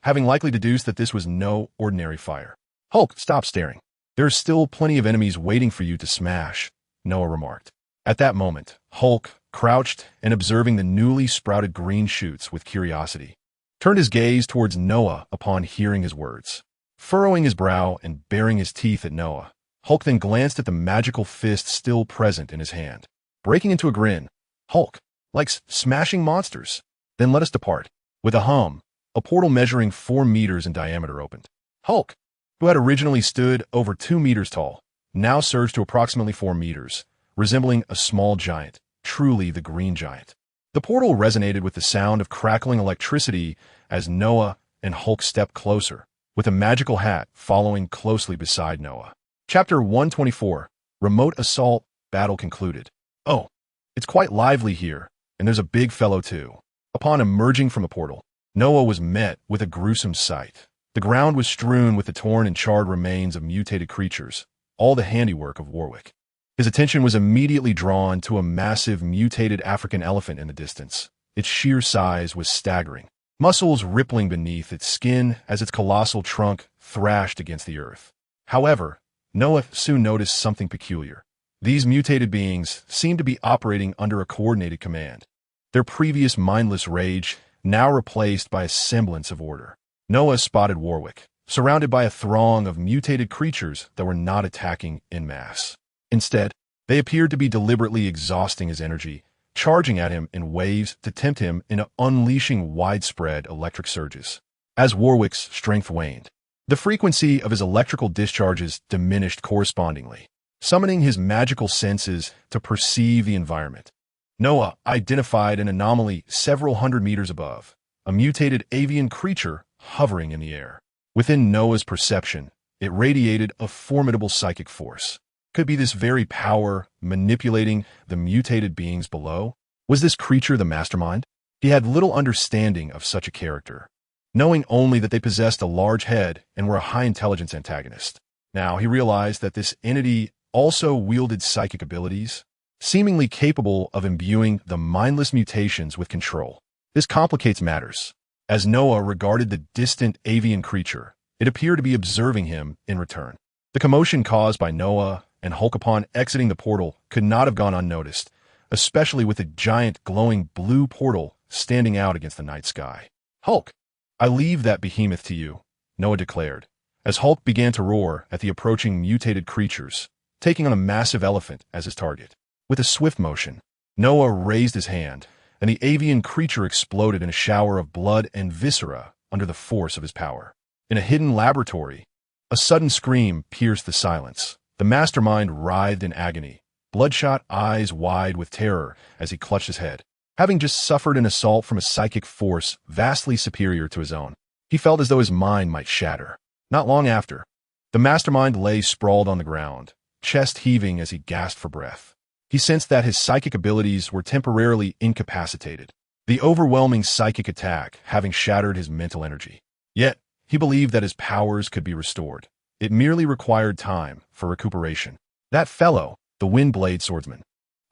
having likely deduced that this was no ordinary fire. "Hulk, stop staring. There are still plenty of enemies waiting for you to smash," Noah remarked. At that moment, Hulk, crouched and observing the newly sprouted green shoots with curiosity, turned his gaze towards Noah upon hearing his words. Furrowing his brow and baring his teeth at Noah, Hulk then glanced at the magical fist still present in his hand. Breaking into a grin, "Hulk likes smashing monsters. Then let us depart." With a hum, a portal measuring 4 meters in diameter opened. Hulk, who had originally stood over 2 meters tall, now surged to approximately 4 meters, resembling a small giant, truly the Green Giant. The portal resonated with the sound of crackling electricity as Noah and Hulk stepped closer, with a magical hat following closely beside Noah. Chapter 124, Remote Assault, Battle Concluded. "Oh, it's quite lively here, and there's a big fellow too." Upon emerging from the portal, Noah was met with a gruesome sight. The ground was strewn with the torn and charred remains of mutated creatures, all the handiwork of Warwick. His attention was immediately drawn to a massive mutated African elephant in the distance. Its sheer size was staggering, muscles rippling beneath its skin as its colossal trunk thrashed against the earth. However, Noah soon noticed something peculiar. These mutated beings seemed to be operating under a coordinated command, their previous mindless rage now replaced by a semblance of order. Noah spotted Warwick, surrounded by a throng of mutated creatures that were not attacking en masse. Instead, they appeared to be deliberately exhausting his energy, charging at him in waves to tempt him into unleashing widespread electric surges. As Warwick's strength waned, the frequency of his electrical discharges diminished correspondingly, summoning his magical senses to perceive the environment. Noah identified an anomaly several hundred meters above, a mutated avian creature hovering in the air. Within Noah's perception, it radiated a formidable psychic force. Could be this very power manipulating the mutated beings below? Was this creature the mastermind? He had little understanding of such a character, knowing only that they possessed a large head and were a high-intelligence antagonist. Now he realized that this entity also wielded psychic abilities, seemingly capable of imbuing the mindless mutations with control. This complicates matters. As Noah regarded the distant avian creature, it appeared to be observing him in return. The commotion caused by Noah and Hulk upon exiting the portal could not have gone unnoticed, especially with the giant glowing blue portal standing out against the night sky. "Hulk, I leave that behemoth to you," Noah declared, as Hulk began to roar at the approaching mutated creatures, taking on a massive elephant as his target. With a swift motion, Noah raised his hand, and the avian creature exploded in a shower of blood and viscera under the force of his power. In a hidden laboratory, a sudden scream pierced the silence. The mastermind writhed in agony, bloodshot eyes wide with terror as he clutched his head. Having just suffered an assault from a psychic force vastly superior to his own, he felt as though his mind might shatter. Not long after, the mastermind lay sprawled on the ground, chest heaving as he gasped for breath. He sensed that his psychic abilities were temporarily incapacitated, the overwhelming psychic attack having shattered his mental energy. Yet, he believed that his powers could be restored. It merely required time for recuperation. That fellow, the Windblade swordsman.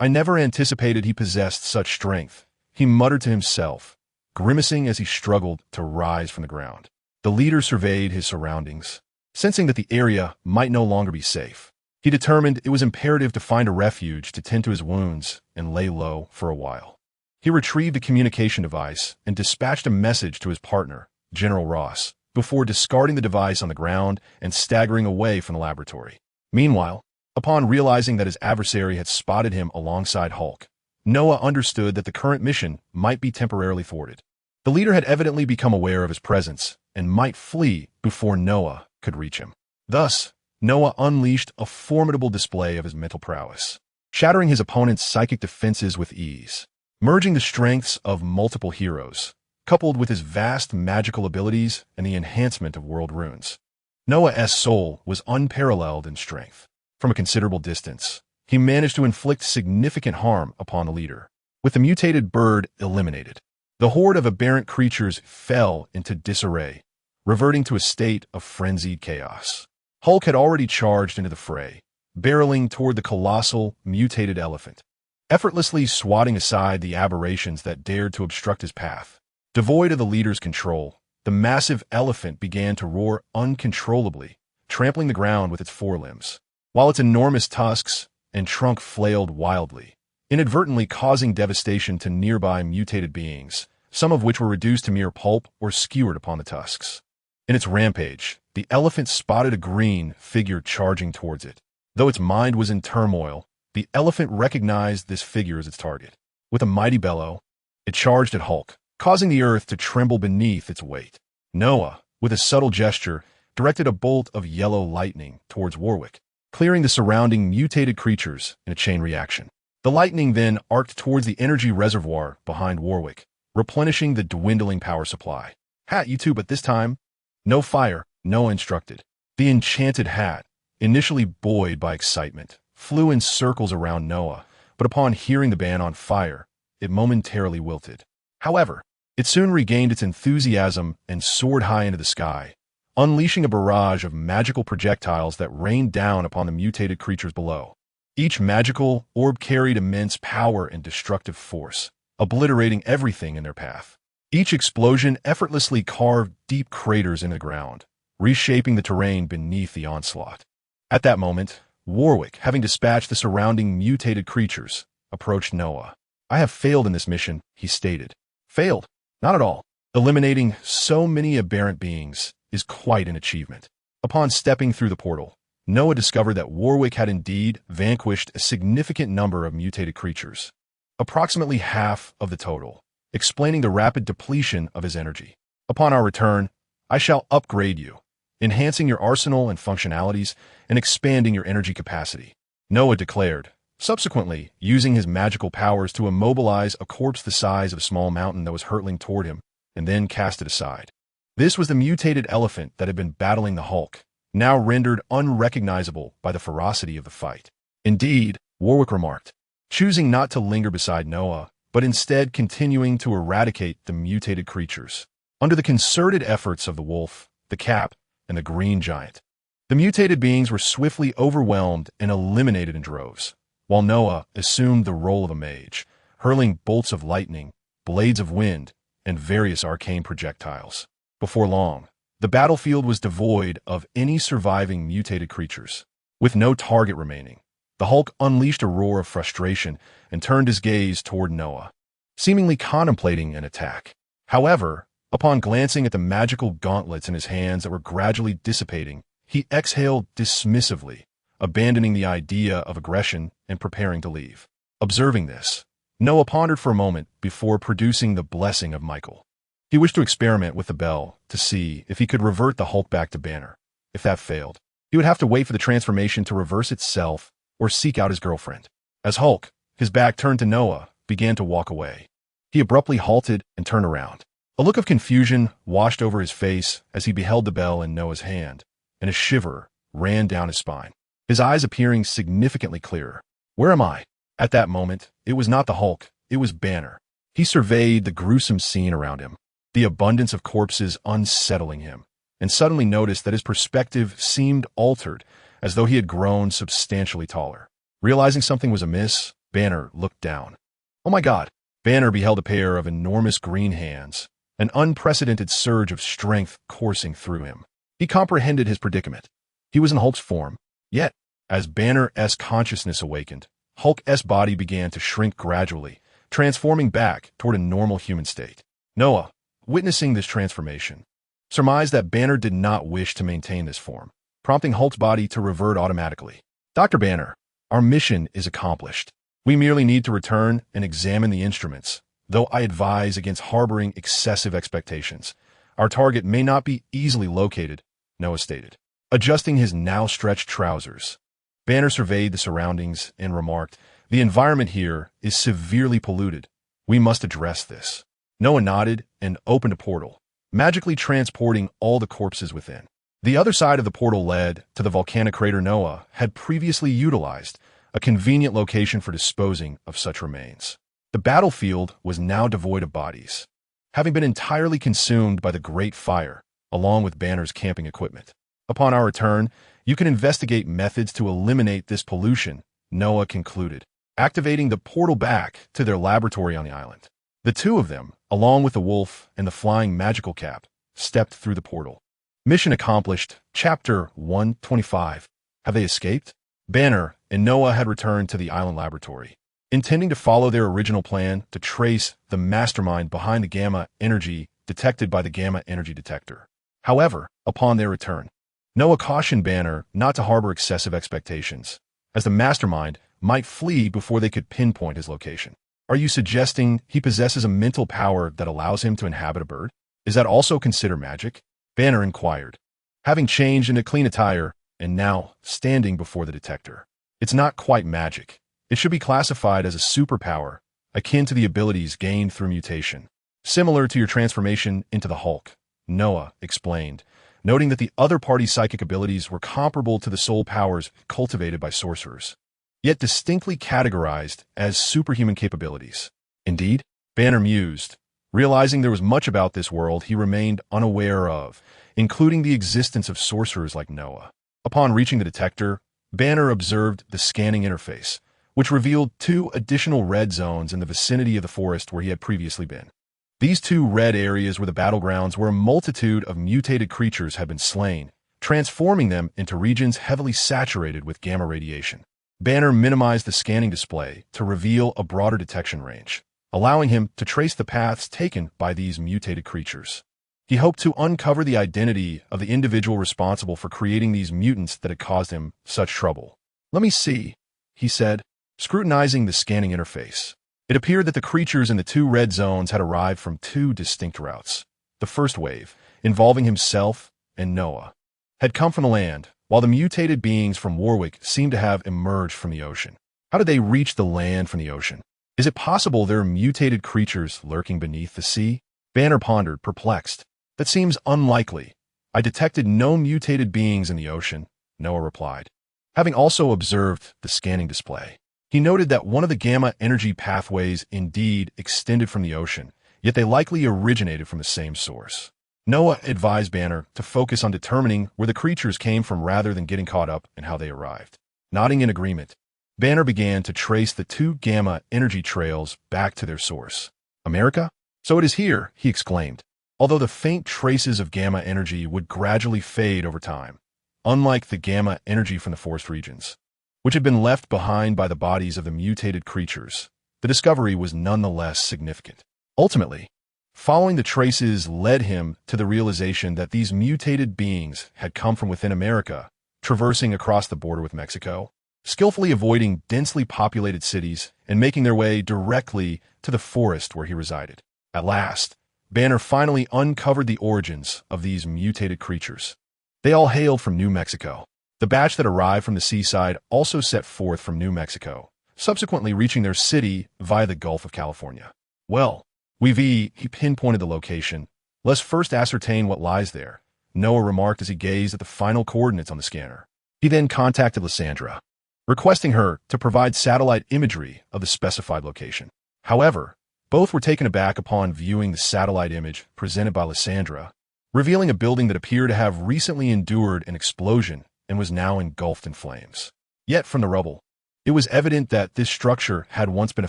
I never anticipated he possessed such strength, he muttered to himself, grimacing as he struggled to rise from the ground. The leader surveyed his surroundings, sensing that the area might no longer be safe. He determined it was imperative to find a refuge to tend to his wounds and lay low for a while. He retrieved a communication device and dispatched a message to his partner, General Ross, before discarding the device on the ground and staggering away from the laboratory. Meanwhile, upon realizing that his adversary had spotted him alongside Hulk, Noah understood that the current mission might be temporarily thwarted. The leader had evidently become aware of his presence and might flee before Noah could reach him. Thus, Noah unleashed a formidable display of his mental prowess, shattering his opponent's psychic defenses with ease. Merging the strengths of multiple heroes, coupled with his vast magical abilities and the enhancement of world runes, Noah's soul was unparalleled in strength. From a considerable distance, he managed to inflict significant harm upon the leader. With the mutated bird eliminated, the horde of aberrant creatures fell into disarray, reverting to a state of frenzied chaos. Hulk had already charged into the fray, barreling toward the colossal, mutated elephant, effortlessly swatting aside the aberrations that dared to obstruct his path. Devoid of the leader's control, the massive elephant began to roar uncontrollably, trampling the ground with its forelimbs, while its enormous tusks and trunk flailed wildly, inadvertently causing devastation to nearby mutated beings, some of which were reduced to mere pulp or skewered upon the tusks. In its rampage, the elephant spotted a green figure charging towards it. Though its mind was in turmoil, the elephant recognized this figure as its target. With a mighty bellow, it charged at Hulk, causing the earth to tremble beneath its weight. Noah, with a subtle gesture, directed a bolt of yellow lightning towards Warwick, clearing the surrounding mutated creatures in a chain reaction. The lightning then arced towards the energy reservoir behind Warwick, replenishing the dwindling power supply. "Hat, you too, but this time, no fire," Noah instructed. The enchanted hat, initially buoyed by excitement, flew in circles around Noah, but upon hearing the ban on fire, it momentarily wilted. However, it soon regained its enthusiasm and soared high into the sky, unleashing a barrage of magical projectiles that rained down upon the mutated creatures below. Each magical orb carried immense power and destructive force, obliterating everything in their path. Each explosion effortlessly carved deep craters in the ground, reshaping the terrain beneath the onslaught. At that moment, Warwick, having dispatched the surrounding mutated creatures, approached Noah. "I have failed in this mission," he stated. "Failed? Not at all. Eliminating so many aberrant beings is quite an achievement." Upon stepping through the portal, Noah discovered that Warwick had indeed vanquished a significant number of mutated creatures, approximately half of the total, explaining the rapid depletion of his energy. "Upon our return, I shall upgrade you, enhancing your arsenal and functionalities and expanding your energy capacity," Noah declared, subsequently using his magical powers to immobilize a corpse the size of a small mountain that was hurtling toward him, and then cast it aside. This was the mutated elephant that had been battling the Hulk, now rendered unrecognizable by the ferocity of the fight. Indeed, Warwick remarked, choosing not to linger beside Noah, but instead continuing to eradicate the mutated creatures. Under the concerted efforts of the wolf, the cap, and the green giant, the mutated beings were swiftly overwhelmed and eliminated in droves, while Noah assumed the role of a mage, hurling bolts of lightning, blades of wind, and various arcane projectiles. Before long, the battlefield was devoid of any surviving mutated creatures. With no target remaining, the Hulk unleashed a roar of frustration and turned his gaze toward Noah, seemingly contemplating an attack. However, upon glancing at the magical gauntlets in his hands that were gradually dissipating, he exhaled dismissively, abandoning the idea of aggression and preparing to leave. Observing this, Noah pondered for a moment before producing the blessing of Michael. He wished to experiment with the bell to see if he could revert the Hulk back to Banner. If that failed, he would have to wait for the transformation to reverse itself or seek out his girlfriend. As Hulk, his back turned to Noah, began to walk away, he abruptly halted and turned around. A look of confusion washed over his face as he beheld the bell in Noah's hand, and a shiver ran down his spine, his eyes appearing significantly clearer. Where am I? At that moment, it was not the Hulk, it was Banner. He surveyed the gruesome scene around him, the abundance of corpses unsettling him, and suddenly noticed that his perspective seemed altered, as though he had grown substantially taller. Realizing something was amiss, Banner looked down. Oh my God! Banner beheld a pair of enormous green hands, an unprecedented surge of strength coursing through him. He comprehended his predicament. He was in Hulk's form, yet, as Banner's consciousness awakened, Hulk's body began to shrink gradually, transforming back toward a normal human state. Noah, witnessing this transformation, surmised that Banner did not wish to maintain this form, prompting Hulk's body to revert automatically. Dr. Banner, our mission is accomplished. We merely need to return and examine the instruments, though I advise against harboring excessive expectations. Our target may not be easily located, Noah stated, adjusting his now stretched trousers. Banner surveyed the surroundings and remarked, the environment here is severely polluted. We must address this. Noah nodded and opened a portal, magically transporting all the corpses within. The other side of the portal led to the volcanic crater Noah had previously utilized, a convenient location for disposing of such remains. The battlefield was now devoid of bodies, having been entirely consumed by the Great Fire, along with Banner's camping equipment. Upon our return, you can investigate methods to eliminate this pollution, Noah concluded, activating the portal back to their laboratory on the island. The two of them, along with the wolf and the flying magical cap, stepped through the portal. Mission accomplished. Chapter 125. Have they escaped? Banner and Noah had returned to the island laboratory, intending to follow their original plan to trace the mastermind behind the gamma energy detected by the gamma energy detector. However, upon their return, Noah cautioned Banner not to harbor excessive expectations, as the mastermind might flee before they could pinpoint his location. Are you suggesting he possesses a mental power that allows him to inhabit a bird? Is that also considered magic? Banner inquired, having changed into clean attire and now standing before the detector. It's not quite magic. It should be classified as a superpower, akin to the abilities gained through mutation. Similar to your transformation into the Hulk, Noah explained, noting that the other party's psychic abilities were comparable to the soul powers cultivated by sorcerers, yet distinctly categorized as superhuman capabilities. Indeed, Banner mused, realizing there was much about this world he remained unaware of, including the existence of sorcerers like Noah. Upon reaching the detector, Banner observed the scanning interface, which revealed 2 additional red zones in the vicinity of the forest where he had previously been. These 2 red areas were the battlegrounds where a multitude of mutated creatures had been slain, transforming them into regions heavily saturated with gamma radiation. Banner minimized the scanning display to reveal a broader detection range, allowing him to trace the paths taken by these mutated creatures. He hoped to uncover the identity of the individual responsible for creating these mutants that had caused him such trouble. Let me see, he said, scrutinizing the scanning interface. It appeared that the creatures in the 2 red zones had arrived from 2 distinct routes. The first wave, involving himself and Noah, had come from the land, while the mutated beings from Warwick seemed to have emerged from the ocean. How did they reach the land from the ocean? Is it possible there are mutated creatures lurking beneath the sea? Banner pondered, perplexed. That seems unlikely. I detected no mutated beings in the ocean, Noah replied. Having also observed the scanning display, he noted that one of the gamma energy pathways indeed extended from the ocean, yet they likely originated from the same source. Noah advised Banner to focus on determining where the creatures came from rather than getting caught up in how they arrived. Nodding in agreement, Banner began to trace the two gamma energy trails back to their source. America? So it is here, he exclaimed, although the faint traces of gamma energy would gradually fade over time, unlike the gamma energy from the forest regions, which had been left behind by the bodies of the mutated creatures. The discovery was nonetheless significant. Ultimately, following the traces led him to the realization that these mutated beings had come from within America, traversing across the border with Mexico, skillfully avoiding densely populated cities and making their way directly to the forest where he resided. At last, Banner finally uncovered the origins of these mutated creatures. They all hailed from New Mexico. The batch that arrived from the seaside also set forth from New Mexico, subsequently reaching their city via the Gulf of California. Well, he pinpointed the location. Let's first ascertain what lies there, Noah remarked as he gazed at the final coordinates on the scanner. He then contacted Lysandra, requesting her to provide satellite imagery of the specified location. However, both were taken aback upon viewing the satellite image presented by Lysandra, revealing a building that appeared to have recently endured an explosion and was now engulfed in flames. Yet from the rubble, it was evident that this structure had once been a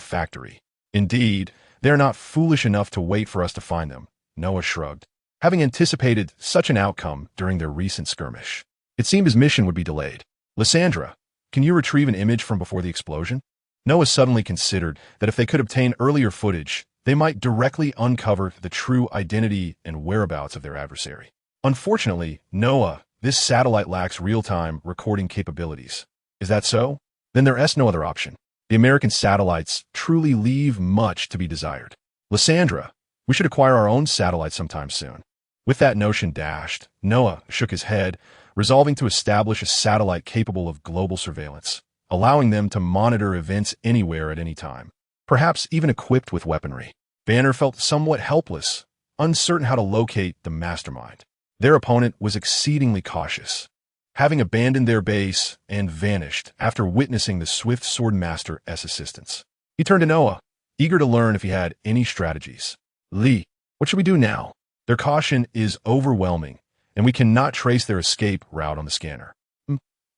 factory. Indeed, they are not foolish enough to wait for us to find them, Noah shrugged, having anticipated such an outcome during their recent skirmish. It seemed his mission would be delayed. Lysandra, can you retrieve an image from before the explosion? Noah suddenly considered that if they could obtain earlier footage, they might directly uncover the true identity and whereabouts of their adversary. Unfortunately, Noah, this satellite lacks real-time recording capabilities. Is that so? Then there is no other option. The American satellites truly leave much to be desired. Lysandra, we should acquire our own satellite sometime soon. With that notion dashed, Noah shook his head, resolving to establish a satellite capable of global surveillance, allowing them to monitor events anywhere at any time, perhaps even equipped with weaponry. Banner felt somewhat helpless, uncertain how to locate the mastermind. Their opponent was exceedingly cautious, having abandoned their base and vanished after witnessing the swift swordmaster's assistance. He turned to Noah, eager to learn if he had any strategies. Lee, what should we do now? Their caution is overwhelming, and we cannot trace their escape route on the scanner.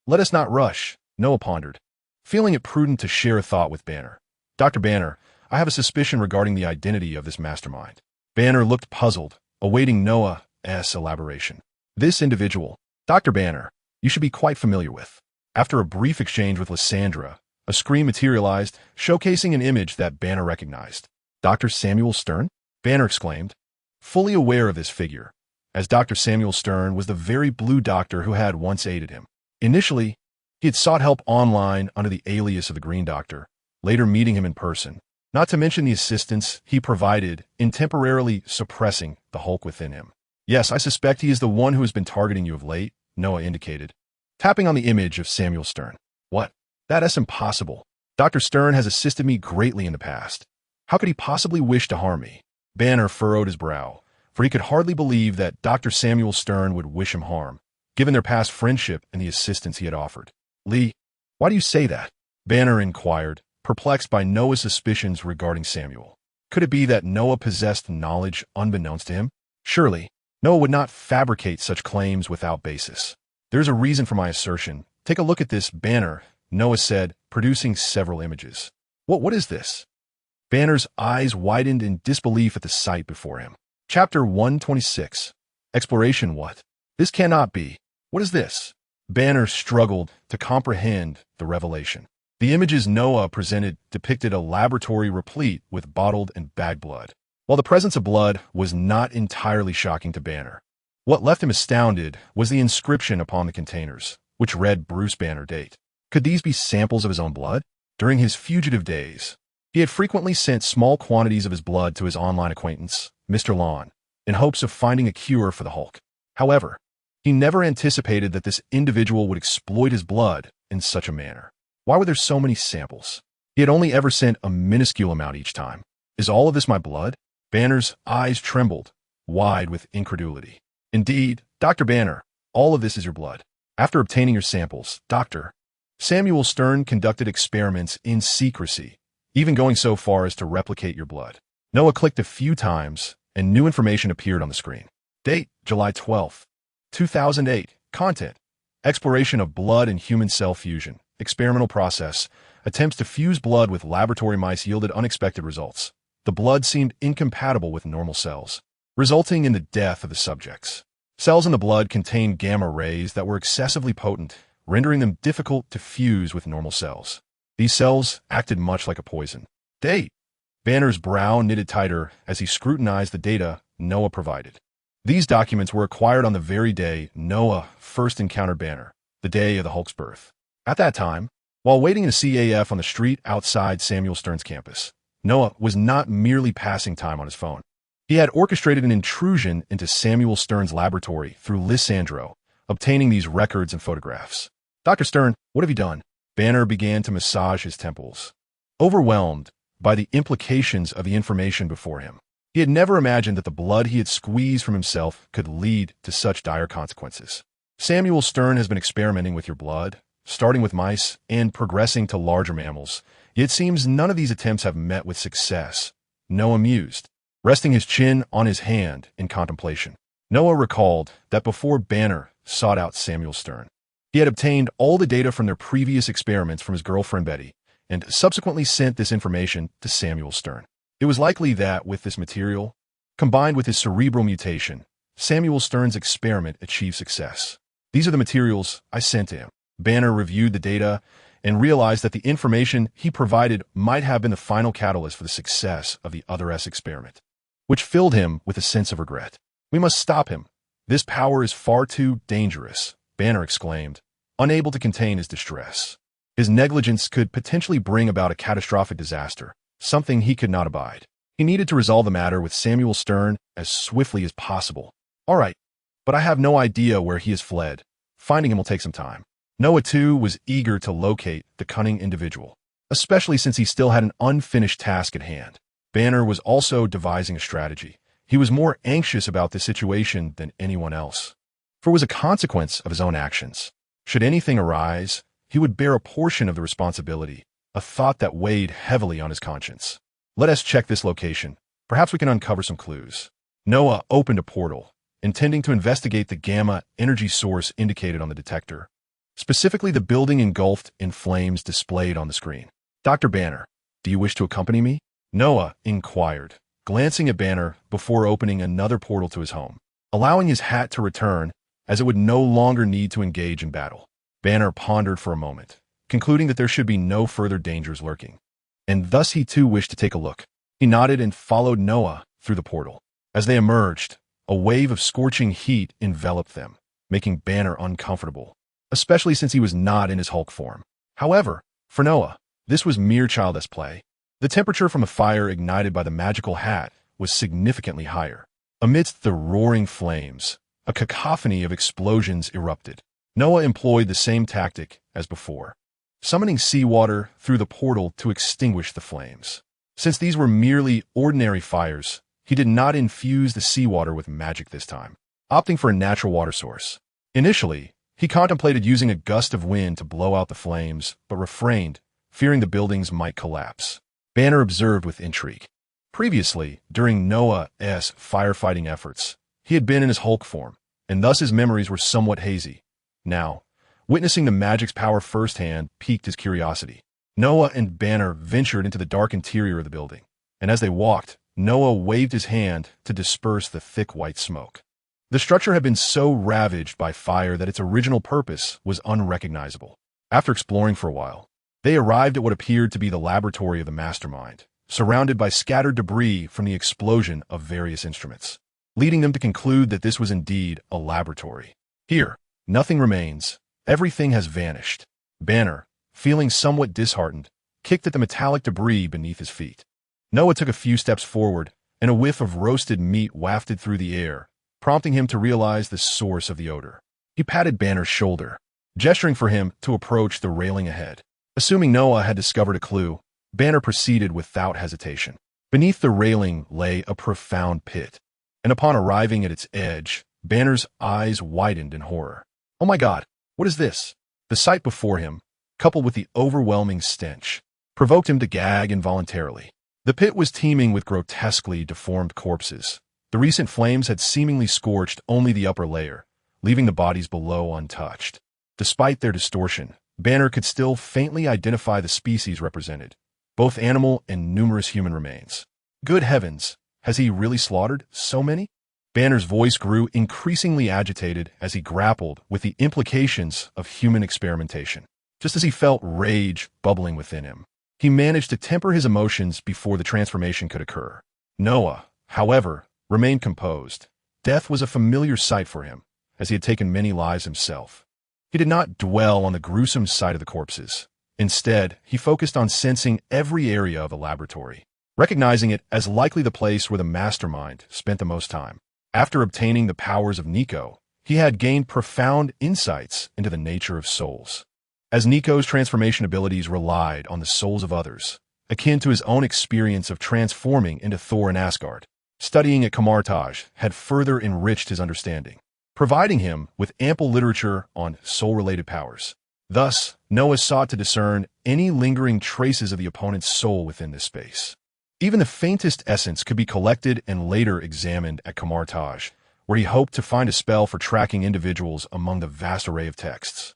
Let us not rush, Noah pondered, feeling it prudent to share a thought with Banner. Dr. Banner, I have a suspicion regarding the identity of this mastermind. Banner looked puzzled, awaiting Noah's elaboration. This individual, Dr. Banner, you should be quite familiar with. After a brief exchange with Lysandra, a screen materialized, showcasing an image that Banner recognized. Dr. Samuel Stern? Banner exclaimed, fully aware of this figure, as Dr. Samuel Stern was the very blue doctor who had once aided him. Initially, he had sought help online under the alias of the Green Doctor, later meeting him in person, not to mention the assistance he provided in temporarily suppressing the Hulk within him. Yes, I suspect he is the one who has been targeting you of late, Noah indicated, tapping on the image of Samuel Stern. What? That is impossible. Dr. Stern has assisted me greatly in the past. How could he possibly wish to harm me? Banner furrowed his brow, for he could hardly believe that Dr. Samuel Stern would wish him harm, given their past friendship and the assistance he had offered. Lee, why do you say that? Banner inquired, perplexed by Noah's suspicions regarding Samuel. Could it be that Noah possessed knowledge unbeknownst to him? Surely, Noah would not fabricate such claims without basis. There's a reason for my assertion. Take a look at this, Banner, Noah said, producing several images. What is this? Banner's eyes widened in disbelief at the sight before him. Chapter 126. Exploration. What? This cannot be. What is this? Banner struggled to comprehend the revelation. The images Noah presented depicted a laboratory replete with bottled and bagged blood. While the presence of blood was not entirely shocking to Banner, what left him astounded was the inscription upon the containers, which read Bruce Banner date. Could these be samples of his own blood? During his fugitive days, he had frequently sent small quantities of his blood to his online acquaintance, Mr. Lawn, in hopes of finding a cure for the Hulk. However, he never anticipated that this individual would exploit his blood in such a manner. Why were there so many samples? He had only ever sent a minuscule amount each time. Is all of this my blood? Banner's eyes trembled, wide with incredulity. Indeed, Dr. Banner, all of this is your blood. After obtaining your samples, Dr. Samuel Stern conducted experiments in secrecy, even going so far as to replicate your blood. Noah clicked a few times, and new information appeared on the screen. Date, July 12th, 2008. Content, exploration of blood and human cell fusion. Experimental process, attempts to fuse blood with laboratory mice yielded unexpected results. The blood seemed incompatible with normal cells, resulting in the death of the subjects. Cells in the blood contained gamma rays that were excessively potent, rendering them difficult to fuse with normal cells. These cells acted much like a poison. Date. Banner's brow knitted tighter as he scrutinized the data Noah provided. These documents were acquired on the very day Noah first encountered Banner, the day of the Hulk's birth. At that time, while waiting to see AF on the street outside Samuel Stern's campus, Noah was not merely passing time on his phone. He had orchestrated an intrusion into Samuel Stern's laboratory through Lissandro, obtaining these records and photographs. Dr. Stern, what have you done? Banner began to massage his temples, overwhelmed by the implications of the information before him. He had never imagined that the blood he had squeezed from himself could lead to such dire consequences. Samuel Stern has been experimenting with your blood, starting with mice and progressing to larger mammals. Yet it seems none of these attempts have met with success. Noah mused, resting his chin on his hand in contemplation. Noah recalled that before Banner sought out Samuel Stern, he had obtained all the data from their previous experiments from his girlfriend Betty, and subsequently sent this information to Samuel Stern. It was likely that with this material, combined with his cerebral mutation, Samuel Stern's experiment achieved success. These are the materials I sent to him. Banner reviewed the data and realized that the information he provided might have been the final catalyst for the success of the Other S experiment, which filled him with a sense of regret. We must stop him. This power is far too dangerous, Banner exclaimed, unable to contain his distress. His negligence could potentially bring about a catastrophic disaster, something he could not abide. He needed to resolve the matter with Samuel Stern as swiftly as possible. All right, but I have no idea where he has fled. Finding him will take some time. Noah, too, was eager to locate the cunning individual, especially since he still had an unfinished task at hand. Banner was also devising a strategy. He was more anxious about this situation than anyone else, for it was a consequence of his own actions. Should anything arise, he would bear a portion of the responsibility, a thought that weighed heavily on his conscience. Let us check this location. Perhaps we can uncover some clues. Noah opened a portal, intending to investigate the gamma energy source indicated on the detector, specifically the building engulfed in flames displayed on the screen. Dr. Banner, do you wish to accompany me? Noah inquired, glancing at Banner before opening another portal to his home, allowing his hat to return as it would no longer need to engage in battle. Banner pondered for a moment, concluding that there should be no further dangers lurking, and thus he too wished to take a look. He nodded and followed Noah through the portal. As they emerged, a wave of scorching heat enveloped them, making Banner uncomfortable, especially since he was not in his Hulk form. However, for Noah, this was mere childish play. The temperature from a fire ignited by the magical hat was significantly higher. Amidst the roaring flames, a cacophony of explosions erupted. Noah employed the same tactic as before, summoning seawater through the portal to extinguish the flames. Since these were merely ordinary fires, he did not infuse the seawater with magic this time, opting for a natural water source. Initially, he contemplated using a gust of wind to blow out the flames, but refrained, fearing the buildings might collapse. Banner observed with intrigue. Previously, during Noah's firefighting efforts, he had been in his Hulk form, and thus his memories were somewhat hazy. Now, witnessing the magic's power firsthand piqued his curiosity. Noah and Banner ventured into the dark interior of the building, and as they walked, Noah waved his hand to disperse the thick white smoke. The structure had been so ravaged by fire that its original purpose was unrecognizable. After exploring for a while, they arrived at what appeared to be the laboratory of the mastermind, surrounded by scattered debris from the explosion of various instruments, leading them to conclude that this was indeed a laboratory. Here, nothing remains. Everything has vanished. Banner, feeling somewhat disheartened, kicked at the metallic debris beneath his feet. Noah took a few steps forward, and a whiff of roasted meat wafted through the air, prompting him to realize the source of the odor. He patted Banner's shoulder, gesturing for him to approach the railing ahead. Assuming Noah had discovered a clue, Banner proceeded without hesitation. Beneath the railing lay a profound pit, and upon arriving at its edge, Banner's eyes widened in horror. Oh my God, what is this? The sight before him, coupled with the overwhelming stench, provoked him to gag involuntarily. The pit was teeming with grotesquely deformed corpses. The recent flames had seemingly scorched only the upper layer, leaving the bodies below untouched. Despite their distortion, Banner could still faintly identify the species represented, both animal and numerous human remains. Good heavens, has he really slaughtered so many? Banner's voice grew increasingly agitated as he grappled with the implications of human experimentation. Just as he felt rage bubbling within him, he managed to temper his emotions before the transformation could occur. Noah, however, remained composed. Death was a familiar sight for him, as he had taken many lives himself. He did not dwell on the gruesome sight of the corpses. Instead, he focused on sensing every area of the laboratory, recognizing it as likely the place where the mastermind spent the most time. After obtaining the powers of Nico, he had gained profound insights into the nature of souls. As Nico's transformation abilities relied on the souls of others, akin to his own experience of transforming into Thor in Asgard, studying at Heimerdinger had further enriched his understanding, providing him with ample literature on soul-related powers. Thus, Noah sought to discern any lingering traces of the opponent's soul within this space. Even the faintest essence could be collected and later examined at Heimerdinger, where he hoped to find a spell for tracking individuals among the vast array of texts.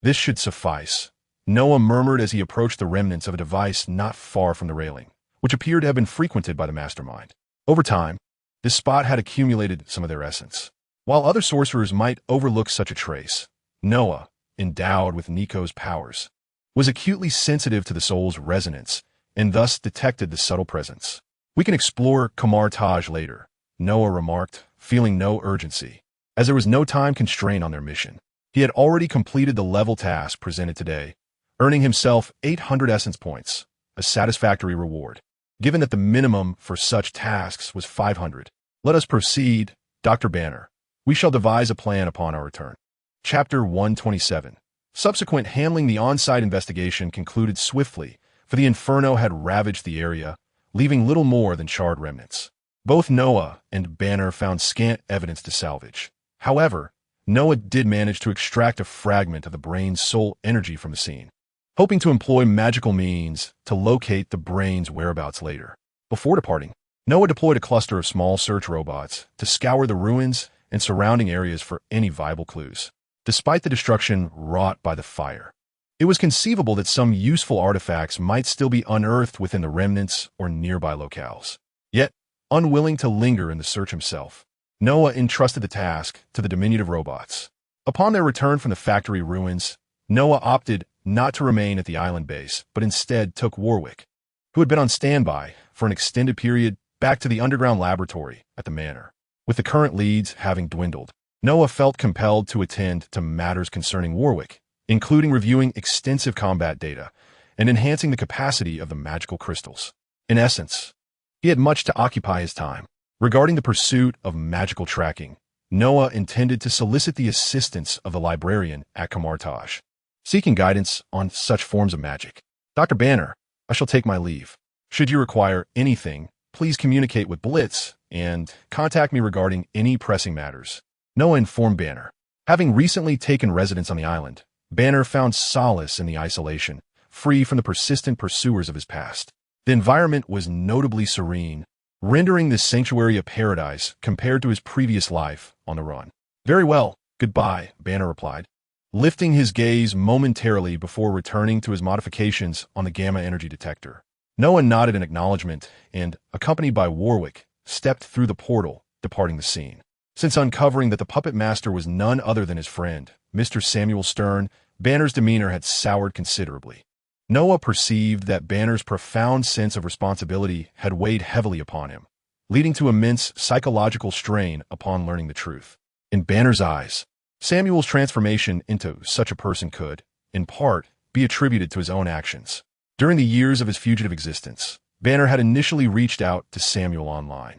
This should suffice, Noah murmured as he approached the remnants of a device not far from the railing, which appeared to have been frequented by the mastermind. Over time, this spot had accumulated some of their essence. While other sorcerers might overlook such a trace, Noah, endowed with Nico's powers, was acutely sensitive to the soul's resonance and thus detected the subtle presence. We can explore Heimerdinger later, Noah remarked, feeling no urgency, as there was no time constraint on their mission. He had already completed the level task presented today, earning himself 800 essence points, a satisfactory reward, given that the minimum for such tasks was 500. Let us proceed, Dr. Banner. We shall devise a plan upon our return. Chapter 127. Subsequent handling the on-site investigation concluded swiftly, for the inferno had ravaged the area, leaving little more than charred remnants. Both Noah and Banner found scant evidence to salvage. However, Noah did manage to extract a fragment of the brain's soul energy from the scene, hoping to employ magical means to locate the brain's whereabouts later. Before departing, Noah deployed a cluster of small search robots to scour the ruins and surrounding areas for any viable clues. Despite the destruction wrought by the fire, it was conceivable that some useful artifacts might still be unearthed within the remnants or nearby locales. Yet, unwilling to linger in the search himself, Noah entrusted the task to the diminutive robots. Upon their return from the factory ruins, Noah opted not to remain at the island base, but instead took Warwick, who had been on standby for an extended period, back to the underground laboratory at the manor. With the current leads having dwindled, Noah felt compelled to attend to matters concerning Warwick, including reviewing extensive combat data and enhancing the capacity of the magical crystals. In essence, he had much to occupy his time. Regarding the pursuit of magical tracking, Noah intended to solicit the assistance of the librarian at Heimerdinger, seeking guidance on such forms of magic. Dr. Banner, I shall take my leave. Should you require anything, please communicate with Blitz and contact me regarding any pressing matters. Noah informed Banner. Having recently taken residence on the island, Banner found solace in the isolation, free from the persistent pursuers of his past. The environment was notably serene, rendering this sanctuary a paradise compared to his previous life on the run. Very well, goodbye, Banner replied, lifting his gaze momentarily before returning to his modifications on the gamma energy detector. Noah nodded in acknowledgement and, accompanied by Warwick, stepped through the portal, departing the scene. Since uncovering that the puppet master was none other than his friend, Mr. Samuel Stern, Banner's demeanor had soured considerably. Noah perceived that Banner's profound sense of responsibility had weighed heavily upon him, leading to immense psychological strain upon learning the truth. In Banner's eyes, Samuel's transformation into such a person could, in part, be attributed to his own actions. During the years of his fugitive existence, Banner had initially reached out to Samuel online,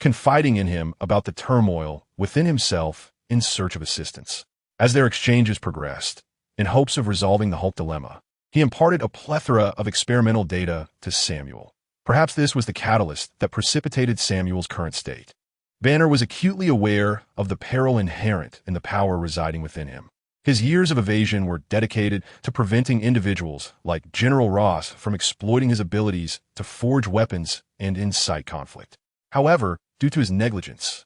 confiding in him about the turmoil within himself in search of assistance. As their exchanges progressed, in hopes of resolving the Hulk dilemma, He imparted a plethora of experimental data to Samuel. Perhaps this was the catalyst that precipitated Samuel's current state. Banner was acutely aware of the peril inherent in the power residing within him. His years of evasion were dedicated to preventing individuals like General Ross from exploiting his abilities to forge weapons and incite conflict. However, due to his negligence,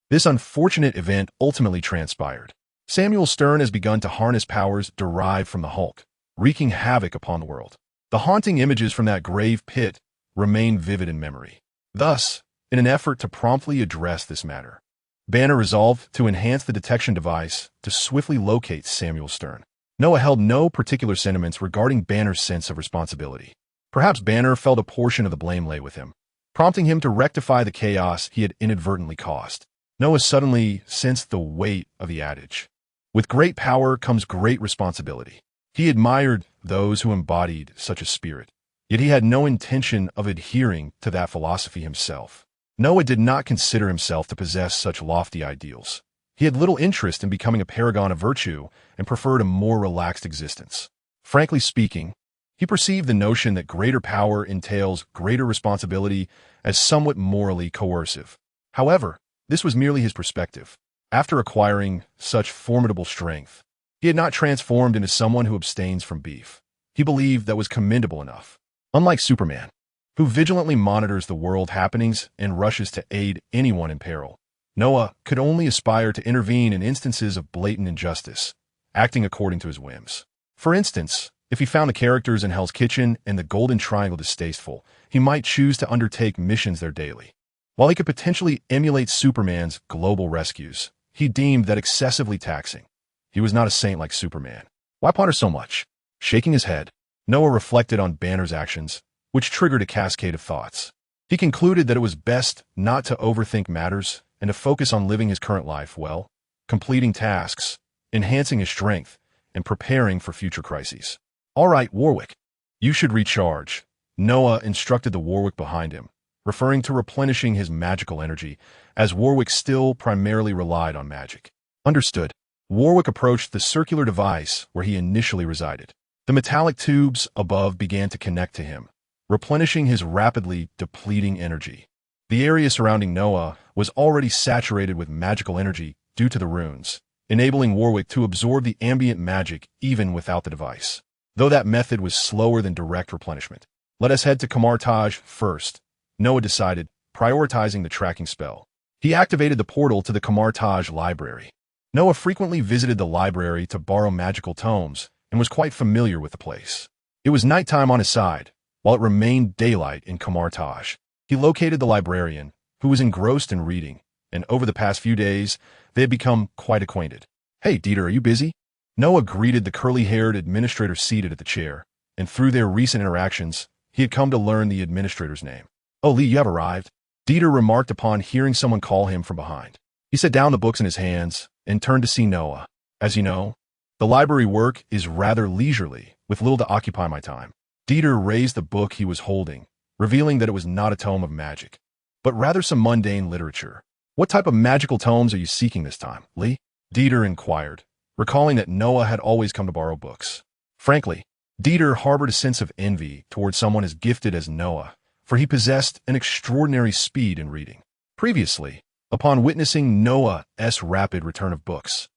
this unfortunate event ultimately transpired. Samuel Stern has begun to harness powers derived from the Hulk, wreaking havoc upon the world. The haunting images from that grave pit remain vivid in memory. Thus, in an effort to promptly address this matter, Banner resolved to enhance the detection device to swiftly locate Samuel Stern. Noah held no particular sentiments regarding Banner's sense of responsibility. Perhaps Banner felt a portion of the blame lay with him, prompting him to rectify the chaos he had inadvertently caused. Noah suddenly sensed the weight of the adage. With great power comes great responsibility. He admired those who embodied such a spirit, yet he had no intention of adhering to that philosophy himself. Noah did not consider himself to possess such lofty ideals. He had little interest in becoming a paragon of virtue and preferred a more relaxed existence. Frankly speaking, he perceived the notion that greater power entails greater responsibility as somewhat morally coercive. However, this was merely his perspective. After acquiring such formidable strength, he had not transformed into someone who abstains from beef. He believed that was commendable enough. Unlike Superman, who vigilantly monitors the world happenings and rushes to aid anyone in peril, Noah could only aspire to intervene in instances of blatant injustice, acting according to his whims. For instance, if he found the characters in Hell's Kitchen and the Golden Triangle distasteful, he might choose to undertake missions there daily. While he could potentially emulate Superman's global rescues, he deemed that excessively taxing. He was not a saint like Superman. Why ponder so much? Shaking his head, Noah reflected on Banner's actions, which triggered a cascade of thoughts. He concluded that it was best not to overthink matters and to focus on living his current life well, completing tasks, enhancing his strength, and preparing for future crises. All right, Warwick, you should recharge, Noah instructed the Warwick behind him, referring to replenishing his magical energy, as Warwick still primarily relied on magic. Understood. Warwick approached the circular device where he initially resided. The metallic tubes above began to connect to him, replenishing his rapidly depleting energy. The area surrounding Noah was already saturated with magical energy due to the runes, enabling Warwick to absorb the ambient magic even without the device. Though that method was slower than direct replenishment. Let us head to Kamartaj first, Noah decided, prioritizing the tracking spell. He activated the portal to the Kamartaj library. Noah frequently visited the library to borrow magical tomes and was quite familiar with the place. It was nighttime on his side, while it remained daylight in Kamartaj. He located the librarian, who was engrossed in reading, and over the past few days, they had become quite acquainted. Hey, Dieter, are you busy? Noah greeted the curly-haired administrator seated at the chair, and through their recent interactions, he had come to learn the administrator's name. Oh, Lee, you have arrived, Dieter remarked upon hearing someone call him from behind. He set down the books in his hands and turned to see Noah. As you know, the library work is rather leisurely, with little to occupy my time. Dieter raised the book he was holding, revealing that it was not a tome of magic, but rather some mundane literature. What type of magical tomes are you seeking this time, Lee? Dieter inquired, recalling that Noah had always come to borrow books. Frankly, Dieter harbored a sense of envy towards someone as gifted as Noah, for he possessed an extraordinary speed in reading. Previously, upon witnessing Noah's rapid return of books,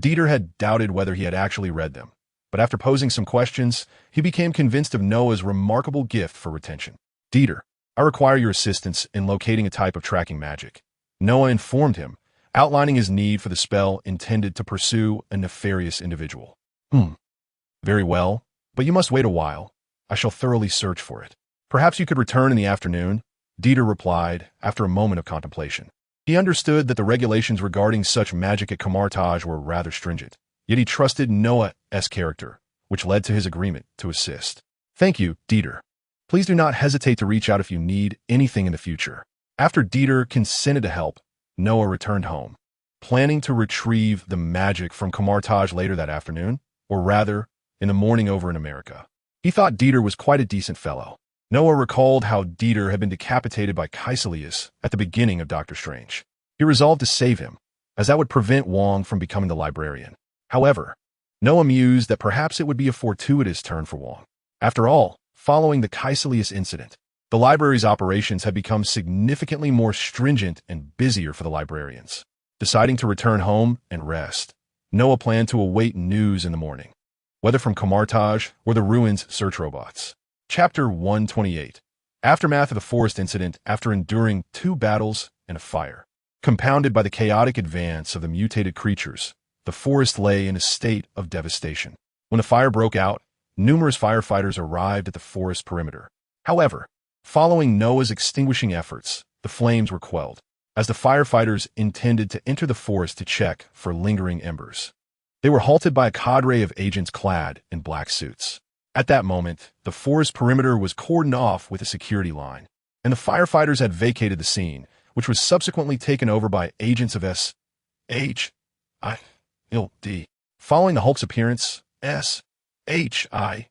Dieter had doubted whether he had actually read them, but after posing some questions, he became convinced of Noah's remarkable gift for retention. Dieter, I require your assistance in locating a type of tracking magic, Noah informed him, outlining his need for the spell intended to pursue a nefarious individual. Very well, but you must wait a while. I shall thoroughly search for it. Perhaps you could return in the afternoon, Dieter replied after a moment of contemplation. He understood that the regulations regarding such magic at Kamartaj were rather stringent, yet he trusted Noah's character, which led to his agreement to assist. Thank you, Dieter. Please do not hesitate to reach out if you need anything in the future. After Dieter consented to help, Noah returned home, planning to retrieve the magic from Kamartaj later that afternoon, or rather, in the morning over in America. He thought Dieter was quite a decent fellow. Noah recalled how Dieter had been decapitated by Kaecilius at the beginning of Doctor Strange. He resolved to save him, as that would prevent Wong from becoming the librarian. However, Noah mused that perhaps it would be a fortuitous turn for Wong. After all, following the Caecilius incident, the library's operations had become significantly more stringent and busier for the librarians. Deciding to return home and rest, Noah planned to await news in the morning, whether from Camartage or the ruins search robots. Chapter 128. Aftermath of the forest incident after enduring 2 battles and a fire. Compounded by the chaotic advance of the mutated creatures, the forest lay in a state of devastation. When the fire broke out, numerous firefighters arrived at the forest perimeter. However, following Noah's extinguishing efforts, the flames were quelled, as the firefighters intended to enter the forest to check for lingering embers. They were halted by a cadre of agents clad in black suits. At that moment, the forest perimeter was cordoned off with a security line, and the firefighters had vacated the scene, which was subsequently taken over by agents of S.H.I.E.L.D. Following the Hulk's appearance, S.H.I.E.L.D.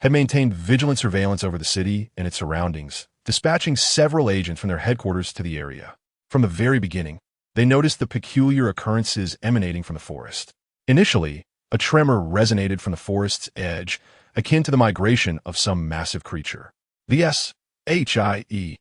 had maintained vigilant surveillance over the city and its surroundings, dispatching several agents from their headquarters to the area. From the very beginning, they noticed the peculiar occurrences emanating from the forest. Initially, a tremor resonated from the forest's edge, akin to the migration of some massive creature. The S.H.I.E.L.D.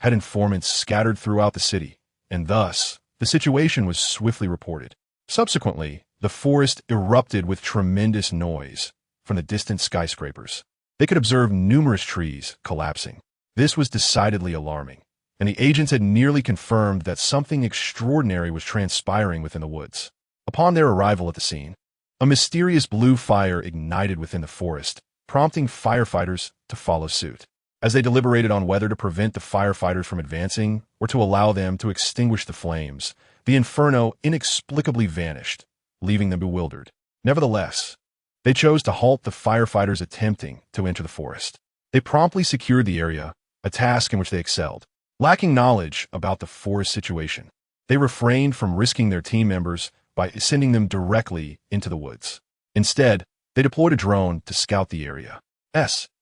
had informants scattered throughout the city, and thus, the situation was swiftly reported. Subsequently, the forest erupted with tremendous noise from the distant skyscrapers. They could observe numerous trees collapsing. This was decidedly alarming, and the agents had nearly confirmed that something extraordinary was transpiring within the woods. Upon their arrival at the scene, a mysterious blue fire ignited within the forest, prompting firefighters to follow suit. As they deliberated on whether to prevent the firefighters from advancing or to allow them to extinguish the flames, the inferno inexplicably vanished, leaving them bewildered. Nevertheless, they chose to halt the firefighters attempting to enter the forest. They promptly secured the area, a task in which they excelled. Lacking knowledge about the forest situation, they refrained from risking their team members by sending them directly into the woods. Instead, they deployed a drone to scout the area. S.H.I.E.L.D.'s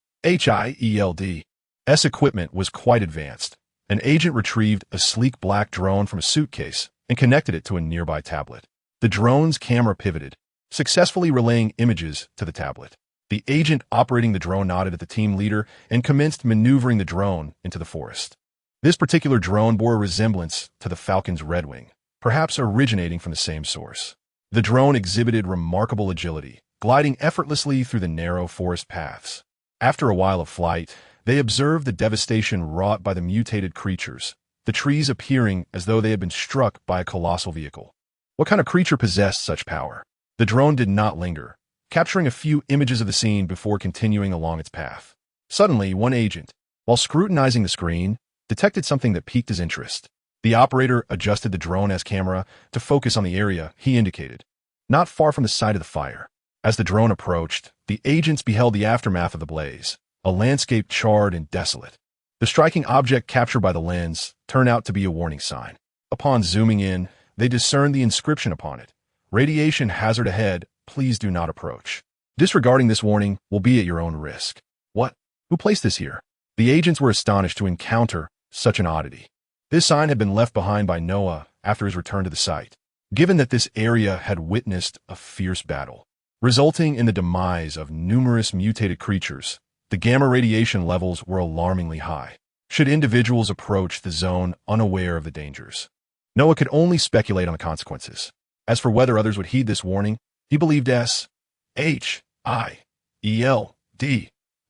equipment was quite advanced. An agent retrieved a sleek black drone from a suitcase and connected it to a nearby tablet. The drone's camera pivoted, successfully relaying images to the tablet. The agent operating the drone nodded at the team leader and commenced maneuvering the drone into the forest. This particular drone bore a resemblance to the Falcon's Red Wing, perhaps originating from the same source. The drone exhibited remarkable agility, gliding effortlessly through the narrow forest paths. After a while of flight, they observed the devastation wrought by the mutated creatures, the trees appearing as though they had been struck by a colossal vehicle. What kind of creature possessed such power? The drone did not linger, capturing a few images of the scene before continuing along its path. Suddenly, one agent, while scrutinizing the screen, detected something that piqued his interest. The operator adjusted the drone's camera to focus on the area he indicated, not far from the site of the fire. As the drone approached, the agents beheld the aftermath of the blaze, a landscape charred and desolate. The striking object captured by the lens turned out to be a warning sign. Upon zooming in, they discerned the inscription upon it: "Radiation hazard ahead, please do not approach. Disregarding this warning will be at your own risk." What? Who placed this here? The agents were astonished to encounter such an oddity. This sign had been left behind by Noah after his return to the site, given that this area had witnessed a fierce battle, resulting in the demise of numerous mutated creatures. The gamma radiation levels were alarmingly high. Should individuals approach the zone unaware of the dangers, Noah could only speculate on the consequences. As for whether others would heed this warning, he believed S.H.I.E.L.D.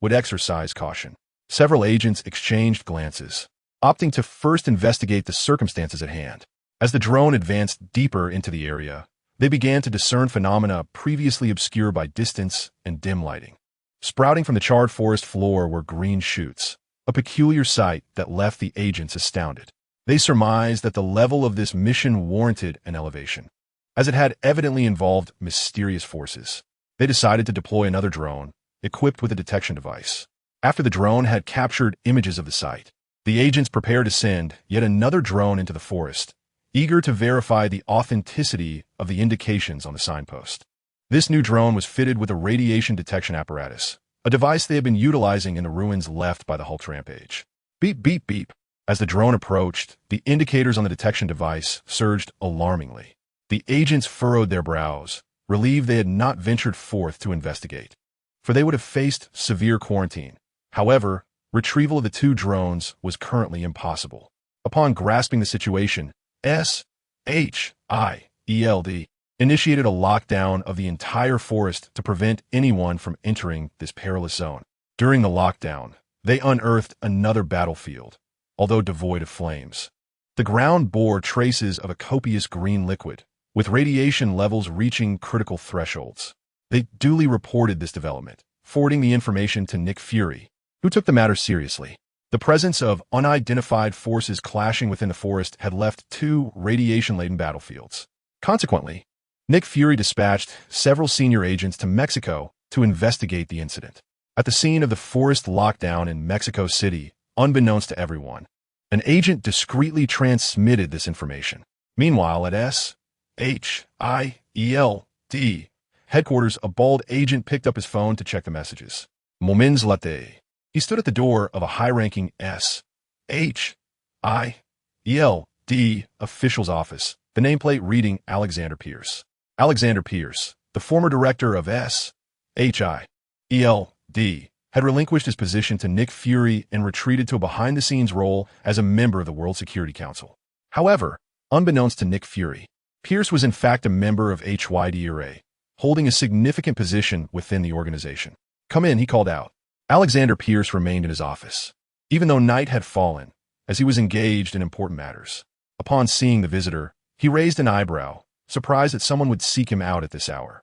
would exercise caution. Several agents exchanged glances, opting to first investigate the circumstances at hand. As the drone advanced deeper into the area, they began to discern phenomena previously obscured by distance and dim lighting. Sprouting from the charred forest floor were green shoots, a peculiar sight that left the agents astounded. They surmised that the level of this mission warranted an elevation, as it had evidently involved mysterious forces. They decided to deploy another drone, equipped with a detection device. After the drone had captured images of the site, the agents prepared to send yet another drone into the forest, eager to verify the authenticity of the indications on the signpost. This new drone was fitted with a radiation detection apparatus, a device they had been utilizing in the ruins left by the Hulk's rampage. Beep, beep, beep. As the drone approached, the indicators on the detection device surged alarmingly. The agents furrowed their brows, relieved they had not ventured forth to investigate, for they would have faced severe quarantine. However, retrieval of the two drones was currently impossible. Upon grasping the situation, SHIELD initiated a lockdown of the entire forest to prevent anyone from entering this perilous zone. During the lockdown, they unearthed another battlefield, although devoid of flames. The ground bore traces of a copious green liquid, with radiation levels reaching critical thresholds. They duly reported this development, forwarding the information to Nick Fury, who took the matter seriously. The presence of unidentified forces clashing within the forest had left two radiation-laden battlefields. Consequently, Nick Fury dispatched several senior agents to Mexico to investigate the incident. At the scene of the forest lockdown in Mexico City, unbeknownst to everyone, an agent discreetly transmitted this information. Meanwhile, at SHIELD headquarters, a bald agent picked up his phone to check the messages. Moments later, he stood at the door of a high-ranking SHIELD official's office, the nameplate reading Alexander Pierce. Alexander Pierce, the former director of SHIELD, had relinquished his position to Nick Fury and retreated to a behind-the-scenes role as a member of the World Security Council. However, unbeknownst to Nick Fury, Pierce was in fact a member of Heimerdinger, holding a significant position within the organization. "Come in," he called out. Alexander Pierce remained in his office, even though night had fallen, as he was engaged in important matters. Upon seeing the visitor, he raised an eyebrow, surprised that someone would seek him out at this hour.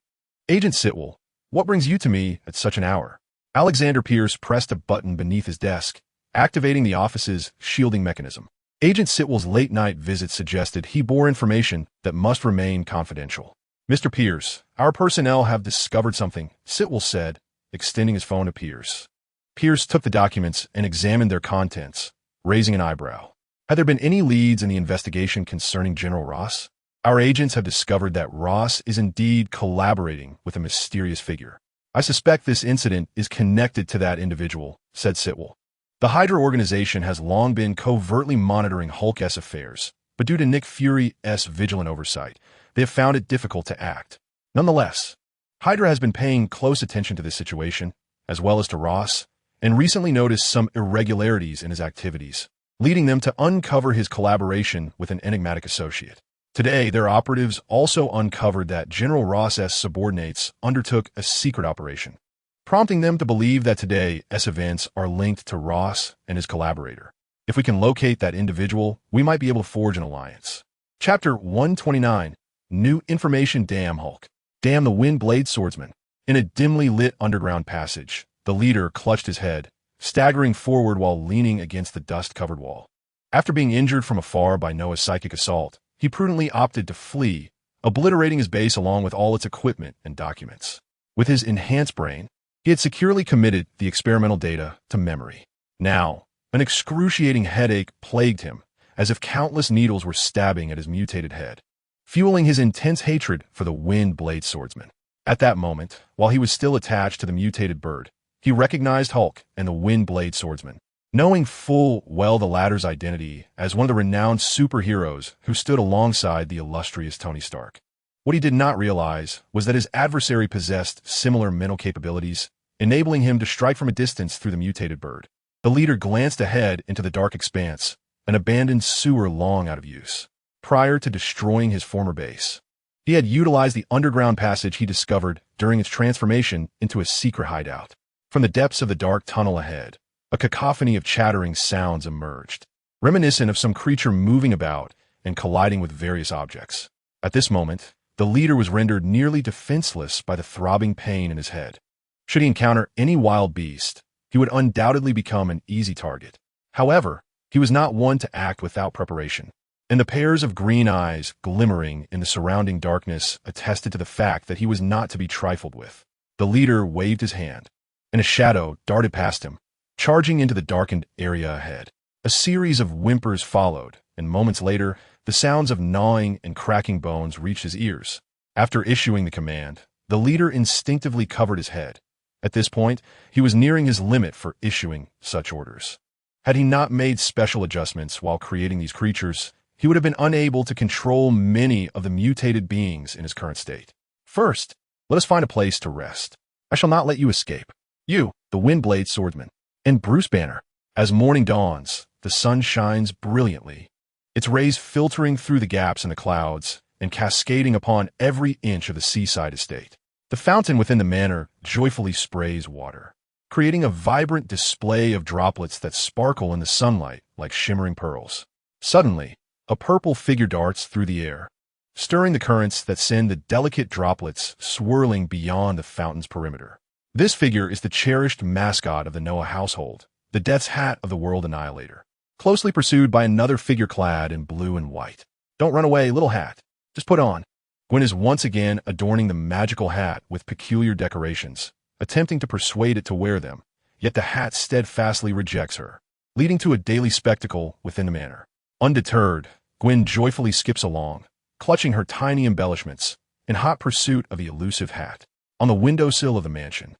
"Agent Sitwell, what brings you to me at such an hour?" Alexander Pierce pressed a button beneath his desk, activating the office's shielding mechanism. Agent Sitwell's late-night visit suggested he bore information that must remain confidential. "Mr. Pierce, our personnel have discovered something," Sitwell said, extending his phone to Pierce. Pierce took the documents and examined their contents, raising an eyebrow. "Had there been any leads in the investigation concerning General Ross? Our agents have discovered that Ross is indeed collaborating with a mysterious figure. I suspect this incident is connected to that individual," said Sitwell. "The Hydra organization has long been covertly monitoring Hulk's affairs, but due to Nick Fury's vigilant oversight, they have found it difficult to act. Nonetheless, Hydra has been paying close attention to this situation, as well as to Ross, and recently noticed some irregularities in his activities, leading them to uncover his collaboration with an enigmatic associate. Today, their operatives also uncovered that General Ross's subordinates undertook a secret operation, prompting them to believe that today's events are linked to Ross and his collaborator. If we can locate that individual, we might be able to forge an alliance." Chapter 129, New Information. Damn Hulk. Damn the Wind Blade Swordsman. In a dimly lit underground passage, the leader clutched his head, staggering forward while leaning against the dust-covered wall. After being injured from afar by Noah's psychic assault, he prudently opted to flee, obliterating his base along with all its equipment and documents. With his enhanced brain, he had securely committed the experimental data to memory. Now, an excruciating headache plagued him, as if countless needles were stabbing at his mutated head, fueling his intense hatred for the Wind Blade Swordsman. At that moment, while he was still attached to the mutated bird, he recognized Hulk and the Wind Blade Swordsman, knowing full well the latter's identity as one of the renowned superheroes who stood alongside the illustrious Tony Stark. What he did not realize was that his adversary possessed similar mental capabilities, enabling him to strike from a distance through the mutated bird. The leader glanced ahead into the dark expanse, an abandoned sewer long out of use. Prior to destroying his former base, he had utilized the underground passage he discovered during its transformation into a secret hideout. From the depths of the dark tunnel ahead, a cacophony of chattering sounds emerged, reminiscent of some creature moving about and colliding with various objects. At this moment, the leader was rendered nearly defenseless by the throbbing pain in his head. Should he encounter any wild beast, he would undoubtedly become an easy target. However, he was not one to act without preparation, and the pairs of green eyes glimmering in the surrounding darkness attested to the fact that he was not to be trifled with. The leader waved his hand, and a shadow darted past him, charging into the darkened area ahead. A series of whimpers followed, and moments later, the sounds of gnawing and cracking bones reached his ears. After issuing the command, the leader instinctively covered his head. At this point, he was nearing his limit for issuing such orders. Had he not made special adjustments while creating these creatures, he would have been unable to control many of the mutated beings in his current state. First, let us find a place to rest. I shall not let you escape. You, the Windblade swordsman, and Bruce Banner. As morning dawns, the sun shines brilliantly, its rays filtering through the gaps in the clouds and cascading upon every inch of the seaside estate. The fountain within the manor joyfully sprays water, creating a vibrant display of droplets that sparkle in the sunlight like shimmering pearls. Suddenly, a purple figure darts through the air, stirring the currents that send the delicate droplets swirling beyond the fountain's perimeter. This figure is the cherished mascot of the Noah household, the Death's Hat of the World Annihilator, closely pursued by another figure clad in blue and white. Don't run away, little hat. Just put on. Gwen is once again adorning the magical hat with peculiar decorations, attempting to persuade it to wear them, yet the hat steadfastly rejects her, leading to a daily spectacle within the manor. Undeterred, Gwen joyfully skips along, clutching her tiny embellishments, in hot pursuit of the elusive hat. On the windowsill of the mansion,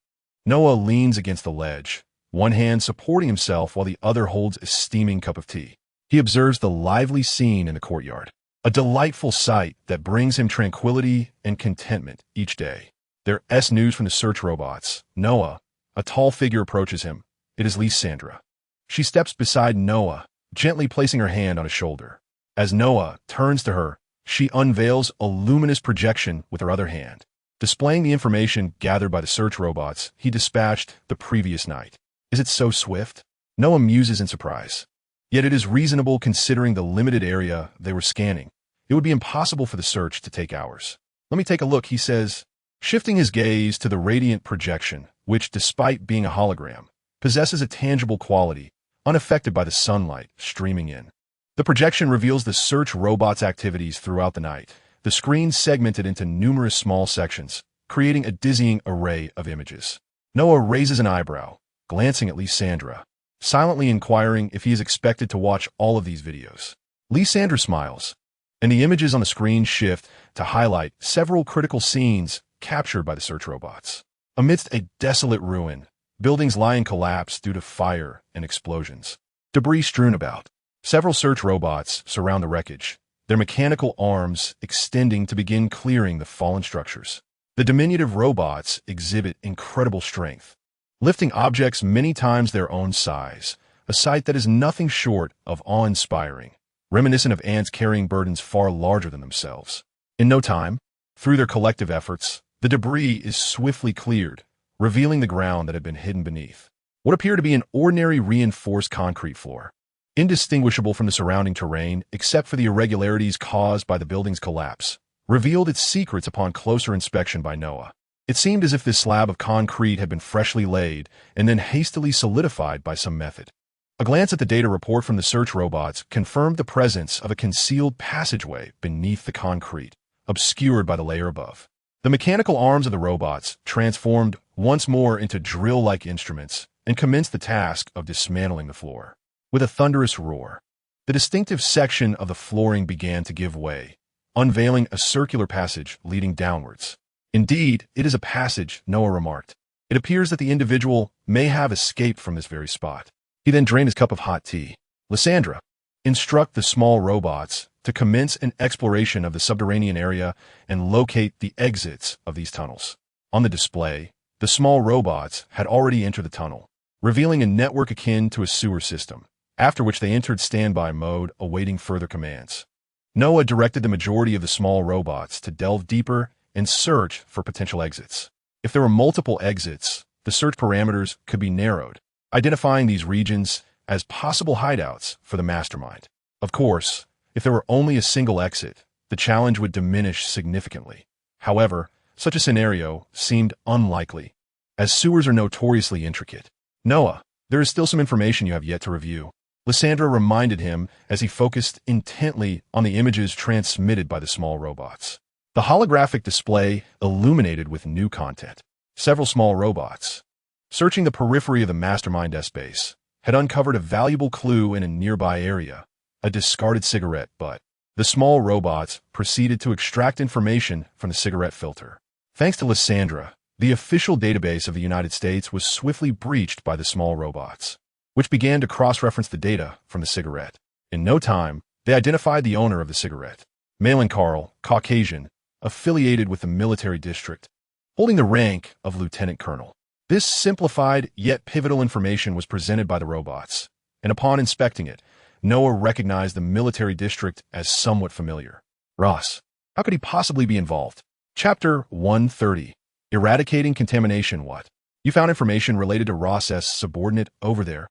Noah leans against the ledge, one hand supporting himself while the other holds a steaming cup of tea. He observes the lively scene in the courtyard, a delightful sight that brings him tranquility and contentment each day. There's news from the search robots. Noah, a tall figure, approaches him. It is Lysandra. She steps beside Noah, gently placing her hand on his shoulder. As Noah turns to her, she unveils a luminous projection with her other hand, displaying the information gathered by the search robots he dispatched the previous night. Is it so swift? Noah muses in surprise. Yet it is reasonable considering the limited area they were scanning. It would be impossible for the search to take hours. Let me take a look, he says, shifting his gaze to the radiant projection, which, despite being a hologram, possesses a tangible quality, unaffected by the sunlight streaming in. The projection reveals the search robot's activities throughout the night, the screen segmented into numerous small sections, creating a dizzying array of images. Noah raises an eyebrow, glancing at Lysandra, silently inquiring if he is expected to watch all of these videos. Lysandra smiles, and the images on the screen shift to highlight several critical scenes captured by the search robots. Amidst a desolate ruin, buildings lie in collapse due to fire and explosions. Debris strewn about. Several search robots surround the wreckage, their mechanical arms extending to begin clearing the fallen structures. The diminutive robots exhibit incredible strength, lifting objects many times their own size, a sight that is nothing short of awe-inspiring, reminiscent of ants carrying burdens far larger than themselves. In no time, through their collective efforts, the debris is swiftly cleared, revealing the ground that had been hidden beneath what appeared to be an ordinary reinforced concrete floor, indistinguishable from the surrounding terrain except for the irregularities caused by the building's collapse, revealed its secrets upon closer inspection by Noah. It seemed as if this slab of concrete had been freshly laid and then hastily solidified by some method. A glance at the data report from the search robots confirmed the presence of a concealed passageway beneath the concrete, obscured by the layer above. The mechanical arms of the robots transformed once more into drill-like instruments and commenced the task of dismantling the floor. With a thunderous roar, the distinctive section of the flooring began to give way, unveiling a circular passage leading downwards. Indeed, it is a passage, Noah remarked. It appears that the individual may have escaped from this very spot. He then drained his cup of hot tea. Lysandra, instruct the small robots to commence an exploration of the subterranean area and locate the exits of these tunnels. On the display, the small robots had already entered the tunnel, revealing a network akin to a sewer system, after which they entered standby mode, awaiting further commands. Noah directed the majority of the small robots to delve deeper and search for potential exits. If there were multiple exits, the search parameters could be narrowed, identifying these regions as possible hideouts for the mastermind. Of course, if there were only a single exit, the challenge would diminish significantly. However, such a scenario seemed unlikely, as sewers are notoriously intricate. Noah, there is still some information you have yet to review, Lysandra reminded him as he focused intently on the images transmitted by the small robots. The holographic display illuminated with new content. Several small robots, searching the periphery of the Mastermind S-base, had uncovered a valuable clue in a nearby area, a discarded cigarette butt. The small robots proceeded to extract information from the cigarette filter. Thanks to Lysandra, the official database of the United States was swiftly breached by the small robots, which began to cross-reference the data from the cigarette. In no time, they identified the owner of the cigarette. Malin Carl, Caucasian, affiliated with the military district, holding the rank of lieutenant colonel. This simplified yet pivotal information was presented by the robots, and upon inspecting it, Noah recognized the military district as somewhat familiar. Ross. How could he possibly be involved? Chapter 130. Eradicating contamination. What? You found information related to Ross's subordinate over there?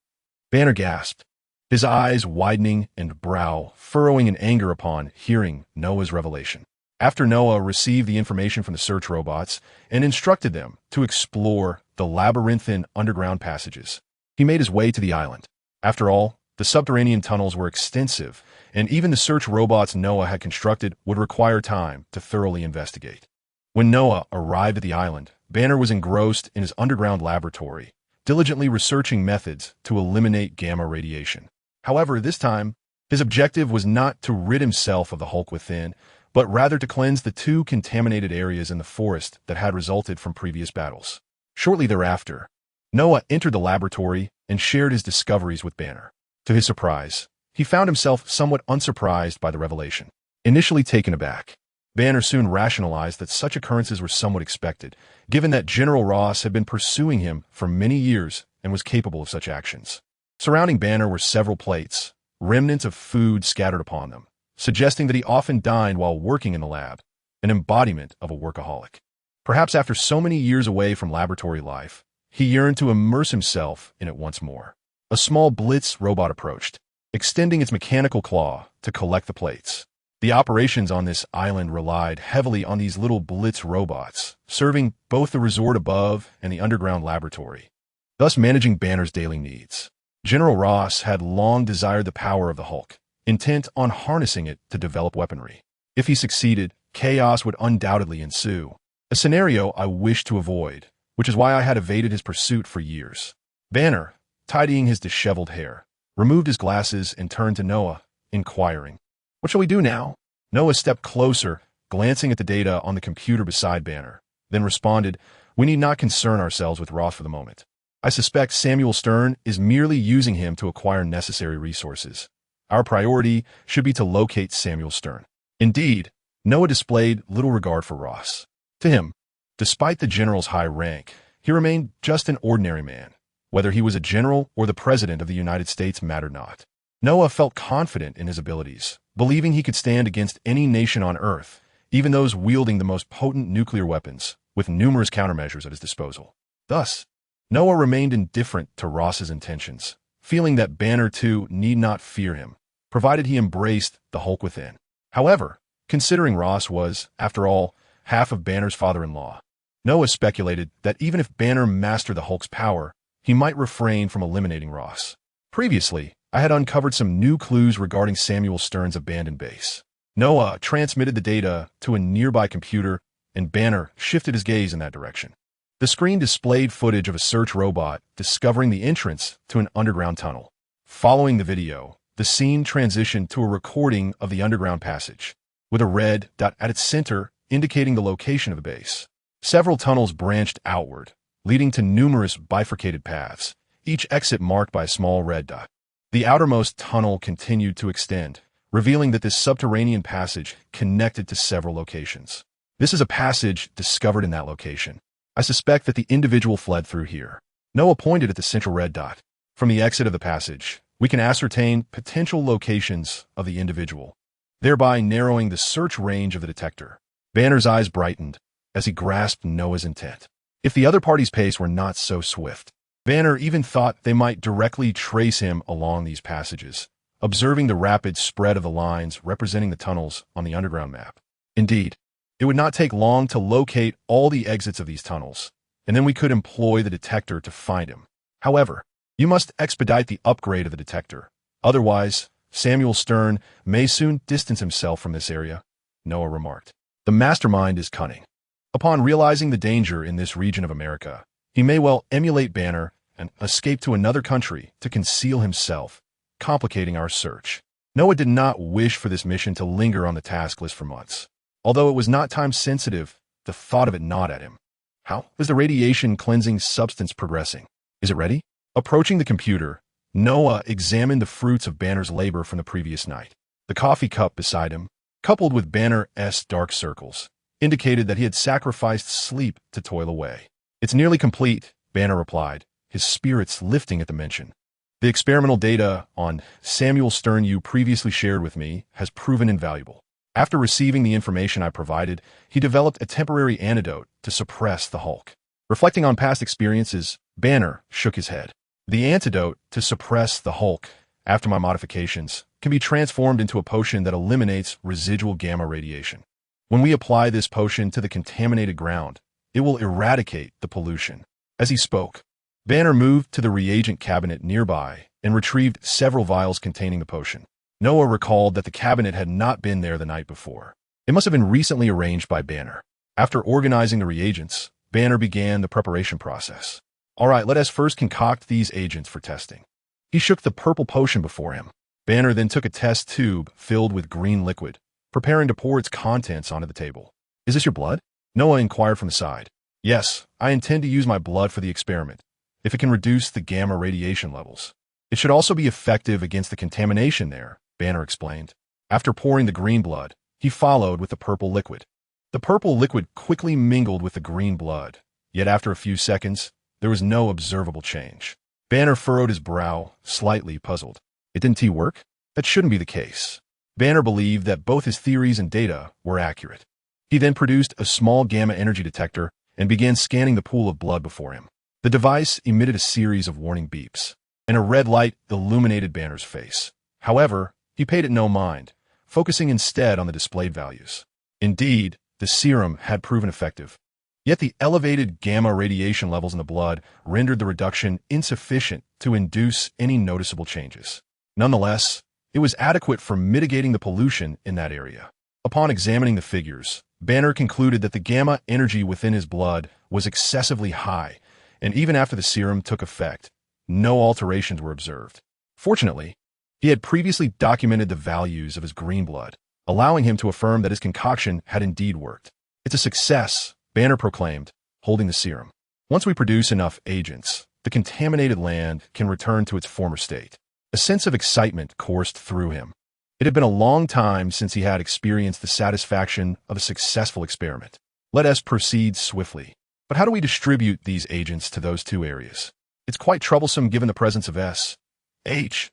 Banner gasped, his eyes widening and brow furrowing in anger upon hearing Noah's revelation. After Noah received the information from the search robots and instructed them to explore the labyrinthine underground passages, he made his way to the island. After all, the subterranean tunnels were extensive, and even the search robots Noah had constructed would require time to thoroughly investigate. When Noah arrived at the island, Banner was engrossed in his underground laboratory, diligently researching methods to eliminate gamma radiation. However, this time, his objective was not to rid himself of the Hulk within, but rather to cleanse the two contaminated areas in the forest that had resulted from previous battles. Shortly thereafter, Noah entered the laboratory and shared his discoveries with Banner. To his surprise, he found himself somewhat unsurprised by the revelation. Initially taken aback, Banner soon rationalized that such occurrences were somewhat expected, given that General Ross had been pursuing him for many years and was capable of such actions. Surrounding Banner were several plates, remnants of food scattered upon them, suggesting that he often dined while working in the lab, an embodiment of a workaholic. Perhaps after so many years away from laboratory life, he yearned to immerse himself in it once more. A small Blitz robot approached, extending its mechanical claw to collect the plates. The operations on this island relied heavily on these little Blitz robots, serving both the resort above and the underground laboratory, thus managing Banner's daily needs. General Ross had long desired the power of the Hulk, intent on harnessing it to develop weaponry. If he succeeded, chaos would undoubtedly ensue, a scenario I wished to avoid, which is why I had evaded his pursuit for years. Banner, tidying his disheveled hair, removed his glasses and turned to Noah, inquiring, "What shall we do now?" Noah stepped closer, glancing at the data on the computer beside Banner, then responded, "We need not concern ourselves with Ross for the moment. I suspect Samuel Stern is merely using him to acquire necessary resources. Our priority should be to locate Samuel Stern." Indeed, Noah displayed little regard for Ross. To him, despite the general's high rank, he remained just an ordinary man. Whether he was a general or the president of the United States mattered not. Noah felt confident in his abilities, believing he could stand against any nation on Earth, even those wielding the most potent nuclear weapons, with numerous countermeasures at his disposal. Thus, Noah remained indifferent to Ross's intentions, feeling that Banner too need not fear him, provided he embraced the Hulk within. However, considering Ross was, after all, half of Banner's father-in-law, Noah speculated that even if Banner mastered the Hulk's power, he might refrain from eliminating Ross. Previously, I had uncovered some new clues regarding Samuel Stern's abandoned base. Noah transmitted the data to a nearby computer, and Banner shifted his gaze in that direction. The screen displayed footage of a search robot discovering the entrance to an underground tunnel. Following the video, the scene transitioned to a recording of the underground passage, with a red dot at its center indicating the location of the base. Several tunnels branched outward, leading to numerous bifurcated paths, each exit marked by a small red dot. The outermost tunnel continued to extend, revealing that this subterranean passage connected to several locations. This is a passage discovered in that location. I suspect that the individual fled through here. Noah pointed at the central red dot. From the exit of the passage, we can ascertain potential locations of the individual, thereby narrowing the search range of the detector. Banner's eyes brightened as he grasped Noah's intent. If the other party's pace were not so swift, Banner even thought they might directly trace him along these passages, observing the rapid spread of the lines representing the tunnels on the underground map. Indeed, it would not take long to locate all the exits of these tunnels, and then we could employ the detector to find him. However, you must expedite the upgrade of the detector. Otherwise, Samuel Stern may soon distance himself from this area, Noah remarked. The mastermind is cunning. Upon realizing the danger in this region of America, he may well emulate Banner and escape to another country to conceal himself, complicating our search. Noah did not wish for this mission to linger on the task list for months. Although it was not time-sensitive, the thought of it gnawed at him. How is the radiation-cleansing substance progressing? Is it ready? Approaching the computer, Noah examined the fruits of Banner's labor from the previous night. The coffee cup beside him, coupled with Banner's dark circles, indicated that he had sacrificed sleep to toil away. "It's nearly complete," Banner replied, his spirits lifting at the mention. "The experimental data on Samuel Stern you previously shared with me has proven invaluable. After receiving the information I provided, he developed a temporary antidote to suppress the Hulk." Reflecting on past experiences, Banner shook his head. "The antidote to suppress the Hulk, after my modifications, can be transformed into a potion that eliminates residual gamma radiation. When we apply this potion to the contaminated ground, it will eradicate the pollution." As he spoke, Banner moved to the reagent cabinet nearby and retrieved several vials containing the potion. Noah recalled that the cabinet had not been there the night before. It must have been recently arranged by Banner. After organizing the reagents, Banner began the preparation process. "All right, let us first concoct these agents for testing." He shook the purple potion before him. Banner then took a test tube filled with green liquid, preparing to pour its contents onto the table. "Is this your blood?" Noah inquired from the side. "Yes, I intend to use my blood for the experiment, if it can reduce the gamma radiation levels. It should also be effective against the contamination there," Banner explained. After pouring the green blood, he followed with the purple liquid. The purple liquid quickly mingled with the green blood, yet after a few seconds, there was no observable change. Banner furrowed his brow, slightly puzzled. Didn't he work? That shouldn't be the case. Banner believed that both his theories and data were accurate. He then produced a small gamma energy detector and began scanning the pool of blood before him. The device emitted a series of warning beeps, and a red light illuminated Banner's face. However, he paid it no mind, focusing instead on the displayed values. Indeed, the serum had proven effective. Yet the elevated gamma radiation levels in the blood rendered the reduction insufficient to induce any noticeable changes. Nonetheless, it was adequate for mitigating the pollution in that area. Upon examining the figures, Banner concluded that the gamma energy within his blood was excessively high, and even after the serum took effect, no alterations were observed. Fortunately, he had previously documented the values of his green blood, allowing him to affirm that his concoction had indeed worked. "It's a success," Banner proclaimed, holding the serum. "Once we produce enough agents, the contaminated land can return to its former state." A sense of excitement coursed through him. It had been a long time since he had experienced the satisfaction of a successful experiment. "Let us proceed swiftly. But how do we distribute these agents to those two areas? It's quite troublesome given the presence of S-H-I-L-D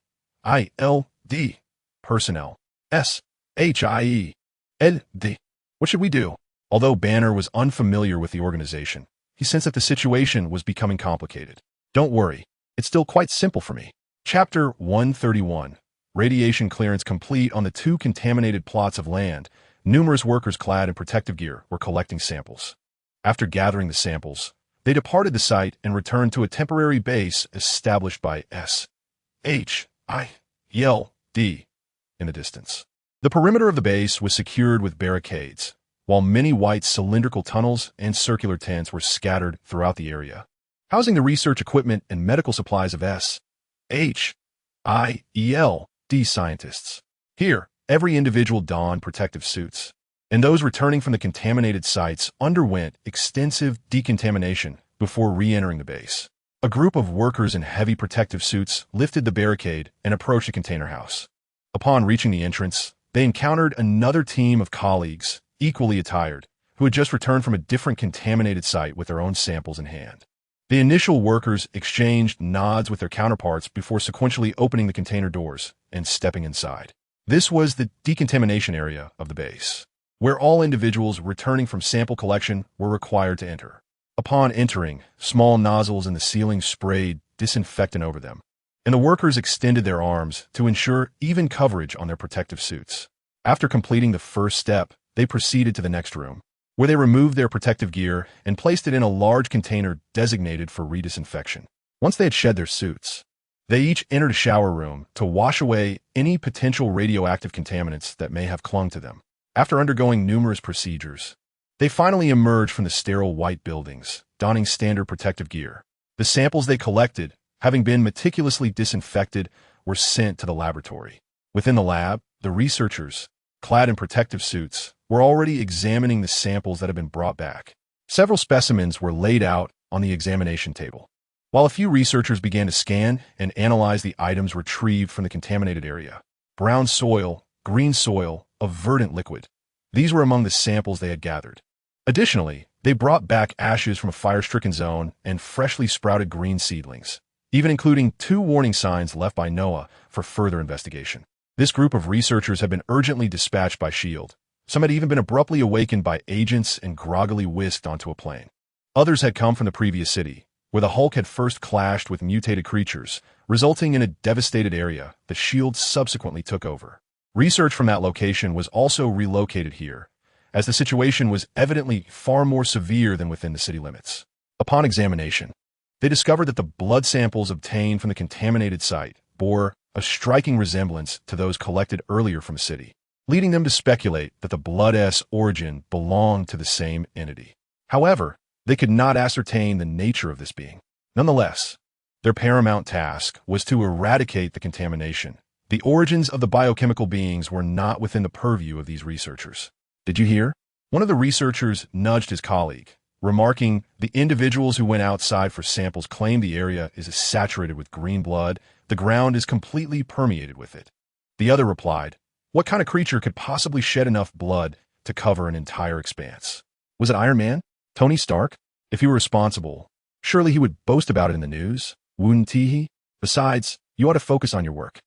personnel. S-H-I-E-L-D. What should we do?" Although Banner was unfamiliar with the organization, he sensed that the situation was becoming complicated. "Don't worry, it's still quite simple for me." Chapter 131. Radiation clearance complete on the two contaminated plots of land. Numerous workers clad in protective gear were collecting samples. After gathering the samples, they departed the site and returned to a temporary base established by S-H-I-L-D in the distance. The perimeter of the base was secured with barricades, while many white cylindrical tunnels and circular tents were scattered throughout the area, housing the research equipment and medical supplies of S-H-I-E-L-D scientists. Here, every individual donned protective suits, and those returning from the contaminated sites underwent extensive decontamination before re-entering the base. A group of workers in heavy protective suits lifted the barricade and approached the container house. Upon reaching the entrance, they encountered another team of colleagues, equally attired, who had just returned from a different contaminated site with their own samples in hand. The initial workers exchanged nods with their counterparts before sequentially opening the container doors and stepping inside. This was the decontamination area of the base, where all individuals returning from sample collection were required to enter. Upon entering, small nozzles in the ceiling sprayed disinfectant over them, and the workers extended their arms to ensure even coverage on their protective suits. After completing the first step, they proceeded to the next room, where they removed their protective gear and placed it in a large container designated for redisinfection. Once they had shed their suits, they each entered a shower room to wash away any potential radioactive contaminants that may have clung to them. After undergoing numerous procedures, they finally emerged from the sterile white buildings, donning standard protective gear. The samples they collected, having been meticulously disinfected, were sent to the laboratory. Within the lab, the researchers, clad in protective suits, were already examining the samples that had been brought back. Several specimens were laid out on the examination table, while a few researchers began to scan and analyze the items retrieved from the contaminated area. Brown soil, green soil, a verdant liquid. These were among the samples they had gathered. Additionally, they brought back ashes from a fire-stricken zone and freshly sprouted green seedlings, even including 2 warning signs left by Noah for further investigation. This group of researchers had been urgently dispatched by S.H.I.E.L.D. Some had even been abruptly awakened by agents and groggily whisked onto a plane. Others had come from the previous city, where the Hulk had first clashed with mutated creatures, resulting in a devastated area that S.H.I.E.L.D. subsequently took over. Research from that location was also relocated here, as the situation was evidently far more severe than within the city limits. Upon examination, they discovered that the blood samples obtained from the contaminated site bore a striking resemblance to those collected earlier from the city, leading them to speculate that the blood's origin belonged to the same entity. However, they could not ascertain the nature of this being. Nonetheless, their paramount task was to eradicate the contamination. The origins of the biochemical beings were not within the purview of these researchers. Did you hear? One of the researchers nudged his colleague, remarking, "The individuals who went outside for samples claim the area is saturated with green blood. The ground is completely permeated with it." The other replied, "What kind of creature could possibly shed enough blood to cover an entire expanse? Was it Iron Man? Tony Stark? If he were responsible, surely he would boast about it in the news, wouldn't he? Besides, you ought to focus on your work.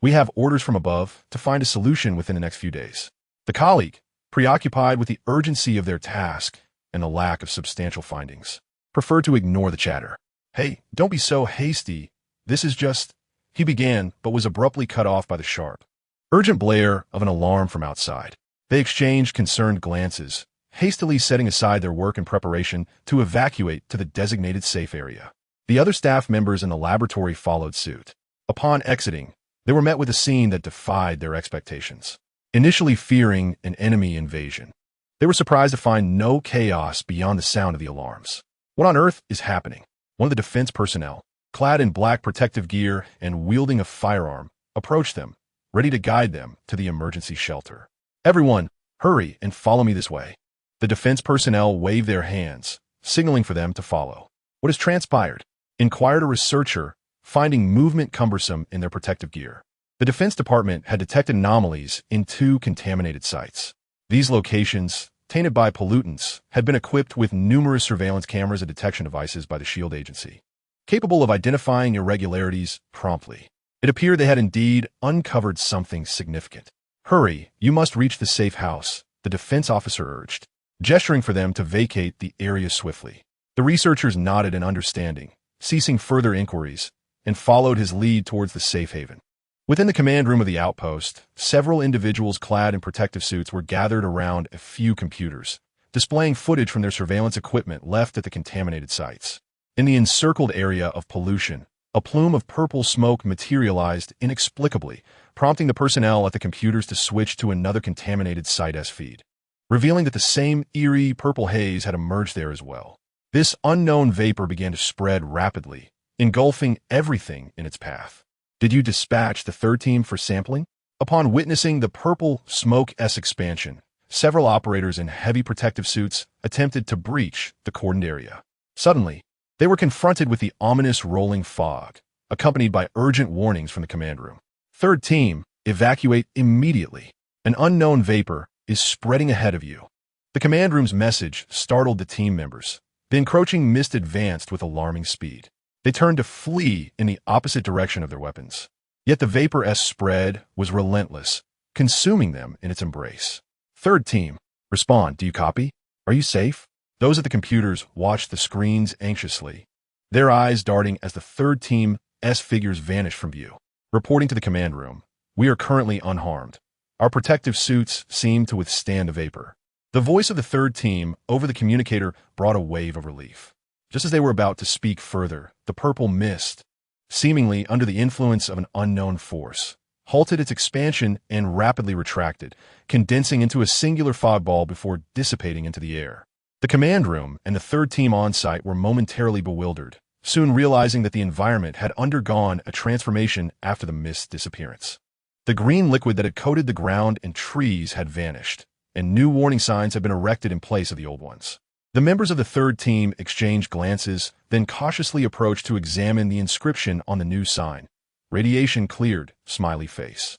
We have orders from above to find a solution within the next few days." The colleague, preoccupied with the urgency of their task and the lack of substantial findings, preferred to ignore the chatter. "Hey, don't be so hasty. This is just—" he began, but was abruptly cut off by the sharp, urgent blare of an alarm from outside. They exchanged concerned glances, hastily setting aside their work in preparation to evacuate to the designated safe area. The other staff members in the laboratory followed suit. Upon exiting, they were met with a scene that defied their expectations. Initially fearing an enemy invasion, they were surprised to find no chaos beyond the sound of the alarms. What on earth is happening? One of the defense personnel, clad in black protective gear and wielding a firearm, approached them, ready to guide them to the emergency shelter. "Everyone, hurry and follow me this way." The defense personnel waved their hands, signaling for them to follow. "What has transpired?" inquired a researcher, finding movement cumbersome in their protective gear. The Defense Department had detected anomalies in 2 contaminated sites. These locations, tainted by pollutants, had been equipped with numerous surveillance cameras and detection devices by the S.H.I.E.L.D. agency, capable of identifying irregularities promptly. It appeared they had indeed uncovered something significant. "Hurry, you must reach the safe house," the defense officer urged, gesturing for them to vacate the area swiftly. The researchers nodded in understanding, ceasing further inquiries, and followed his lead towards the safe haven. Within the command room of the outpost, several individuals clad in protective suits were gathered around a few computers, displaying footage from their surveillance equipment left at the contaminated sites. In the encircled area of pollution, a plume of purple smoke materialized inexplicably, prompting the personnel at the computers to switch to another contaminated site's feed, revealing that the same eerie purple haze had emerged there as well. This unknown vapor began to spread rapidly, engulfing everything in its path. "Did you dispatch the 3rd team for sampling?" Upon witnessing the purple smoke's expansion, several operators in heavy protective suits attempted to breach the cordoned area. Suddenly, they were confronted with the ominous rolling fog, accompanied by urgent warnings from the command room. "3rd team, evacuate immediately. An unknown vapor is spreading ahead of you." The command room's message startled the team members. The encroaching mist advanced with alarming speed. They turned to flee in the opposite direction of their weapons. Yet the vapor's spread was relentless, consuming them in its embrace. "3rd team, respond. Do you copy? Are you safe?" Those at the computers watched the screens anxiously, their eyes darting as the 3rd team's figures vanished from view. Reporting to the command room, "We are currently unharmed. Our protective suits seem to withstand the vapor." The voice of the 3rd team over the communicator brought a wave of relief. Just as they were about to speak further, the purple mist, seemingly under the influence of an unknown force, halted its expansion and rapidly retracted, condensing into a singular fog ball before dissipating into the air. The command room and the 3rd team on site were momentarily bewildered, soon realizing that the environment had undergone a transformation after the mist's disappearance. The green liquid that had coated the ground and trees had vanished, and new warning signs had been erected in place of the old ones. The members of the 3rd team exchanged glances, then cautiously approached to examine the inscription on the new sign. "Radiation cleared, smiley face."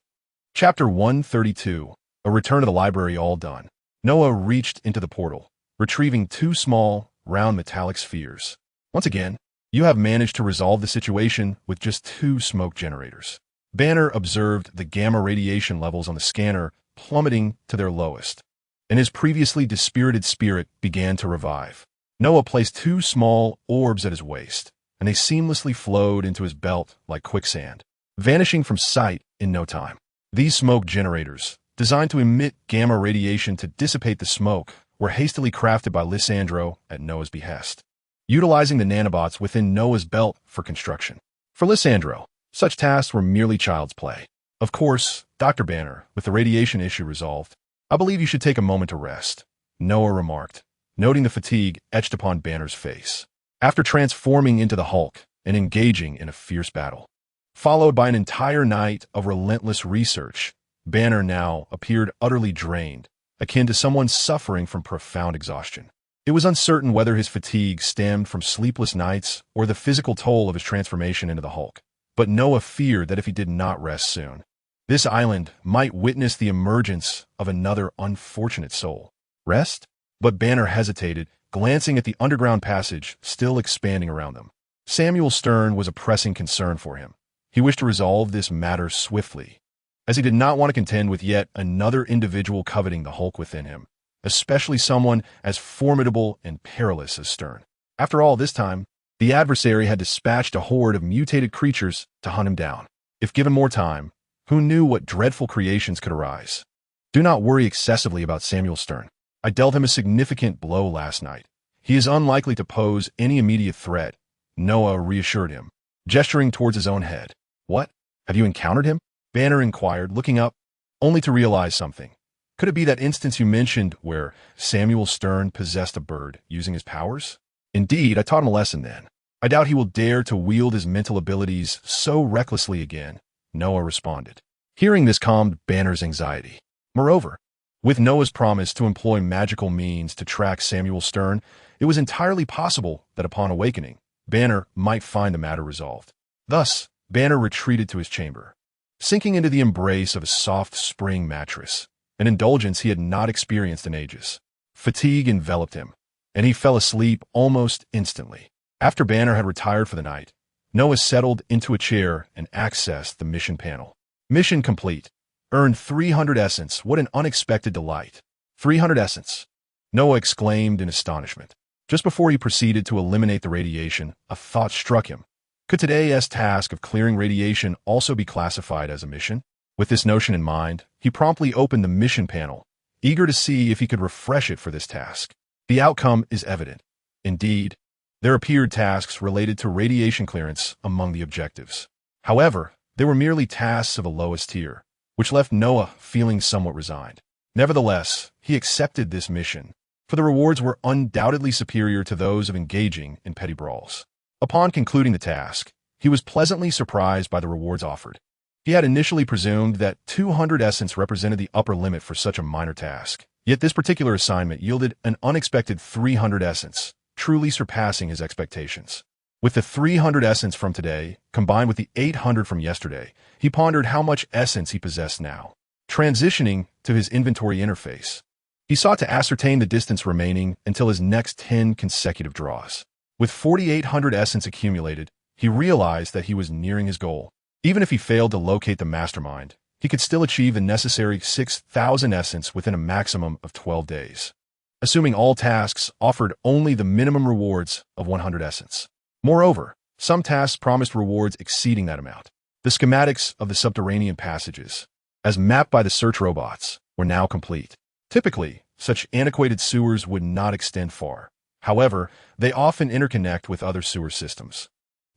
Chapter 132, A Return to the Library all done. Noah reached into the portal, retrieving two small, round metallic spheres. Once again, you have managed to resolve the situation with just two smoke generators. Banner observed the gamma radiation levels on the scanner plummeting to their lowest, and his previously dispirited spirit began to revive. Noah placed two small orbs at his waist, and they seamlessly flowed into his belt like quicksand, vanishing from sight in no time. These smoke generators, designed to emit gamma radiation to dissipate the smoke, were hastily crafted by Lysandro at Noah's behest, utilizing the nanobots within Noah's belt for construction. For Lysandro, such tasks were merely child's play. Of course, Dr. Banner, with the radiation issue resolved, I believe you should take a moment to rest, Noah remarked, noting the fatigue etched upon Banner's face. After transforming into the Hulk and engaging in a fierce battle, followed by an entire night of relentless research, Banner now appeared utterly drained, akin to someone suffering from profound exhaustion. It was uncertain whether his fatigue stemmed from sleepless nights or the physical toll of his transformation into the Hulk, but Noah feared that if he did not rest soon, this island might witness the emergence of another unfortunate soul. Rest? But Banner hesitated, glancing at the underground passage still expanding around them. Samuel Stern was a pressing concern for him. He wished to resolve this matter swiftly, as he did not want to contend with yet another individual coveting the Hulk within him, especially someone as formidable and perilous as Stern. After all, this time, the adversary had dispatched a horde of mutated creatures to hunt him down. If given more time, who knew what dreadful creations could arise? Do not worry excessively about Samuel Stern. I dealt him a significant blow last night. He is unlikely to pose any immediate threat, Noah reassured him, gesturing towards his own head. What? Have you encountered him? Banner inquired, looking up, only to realize something. Could it be that instance you mentioned where Samuel Stern possessed a bird using his powers? Indeed, I taught him a lesson then. I doubt he will dare to wield his mental abilities so recklessly again, Noah responded. Hearing this calmed Banner's anxiety. Moreover, with Noah's promise to employ magical means to track Samuel Stern, it was entirely possible that upon awakening, Banner might find the matter resolved. Thus, Banner retreated to his chamber, sinking into the embrace of a soft spring mattress, an indulgence he had not experienced in ages. Fatigue enveloped him, and he fell asleep almost instantly. After Banner had retired for the night, Noah settled into a chair and accessed the mission panel. Mission complete. Earned 300 essence. What an unexpected delight. 300 essence. Noah exclaimed in astonishment. Just before he proceeded to eliminate the radiation, a thought struck him. Could today's task of clearing radiation also be classified as a mission? With this notion in mind, he promptly opened the mission panel, eager to see if he could refresh it for this task. The outcome is evident. Indeed, there appeared tasks related to radiation clearance among the objectives. However, they were merely tasks of the lowest tier, which left Noah feeling somewhat resigned. Nevertheless, he accepted this mission, for the rewards were undoubtedly superior to those of engaging in petty brawls. Upon concluding the task, he was pleasantly surprised by the rewards offered. He had initially presumed that 200 essence represented the upper limit for such a minor task, yet this particular assignment yielded an unexpected 300 essence, truly surpassing his expectations. With the 300 essence from today, combined with the 800 from yesterday, he pondered how much essence he possessed now. Transitioning to his inventory interface, he sought to ascertain the distance remaining until his next 10 consecutive draws. With 4,800 essence accumulated, he realized that he was nearing his goal. Even if he failed to locate the mastermind, he could still achieve the necessary 6,000 essence within a maximum of 12 days, assuming all tasks offered only the minimum rewards of 100 essence. Moreover, some tasks promised rewards exceeding that amount. The schematics of the subterranean passages, as mapped by the search robots, were now complete. Typically, such antiquated sewers would not extend far. However, they often interconnect with other sewer systems,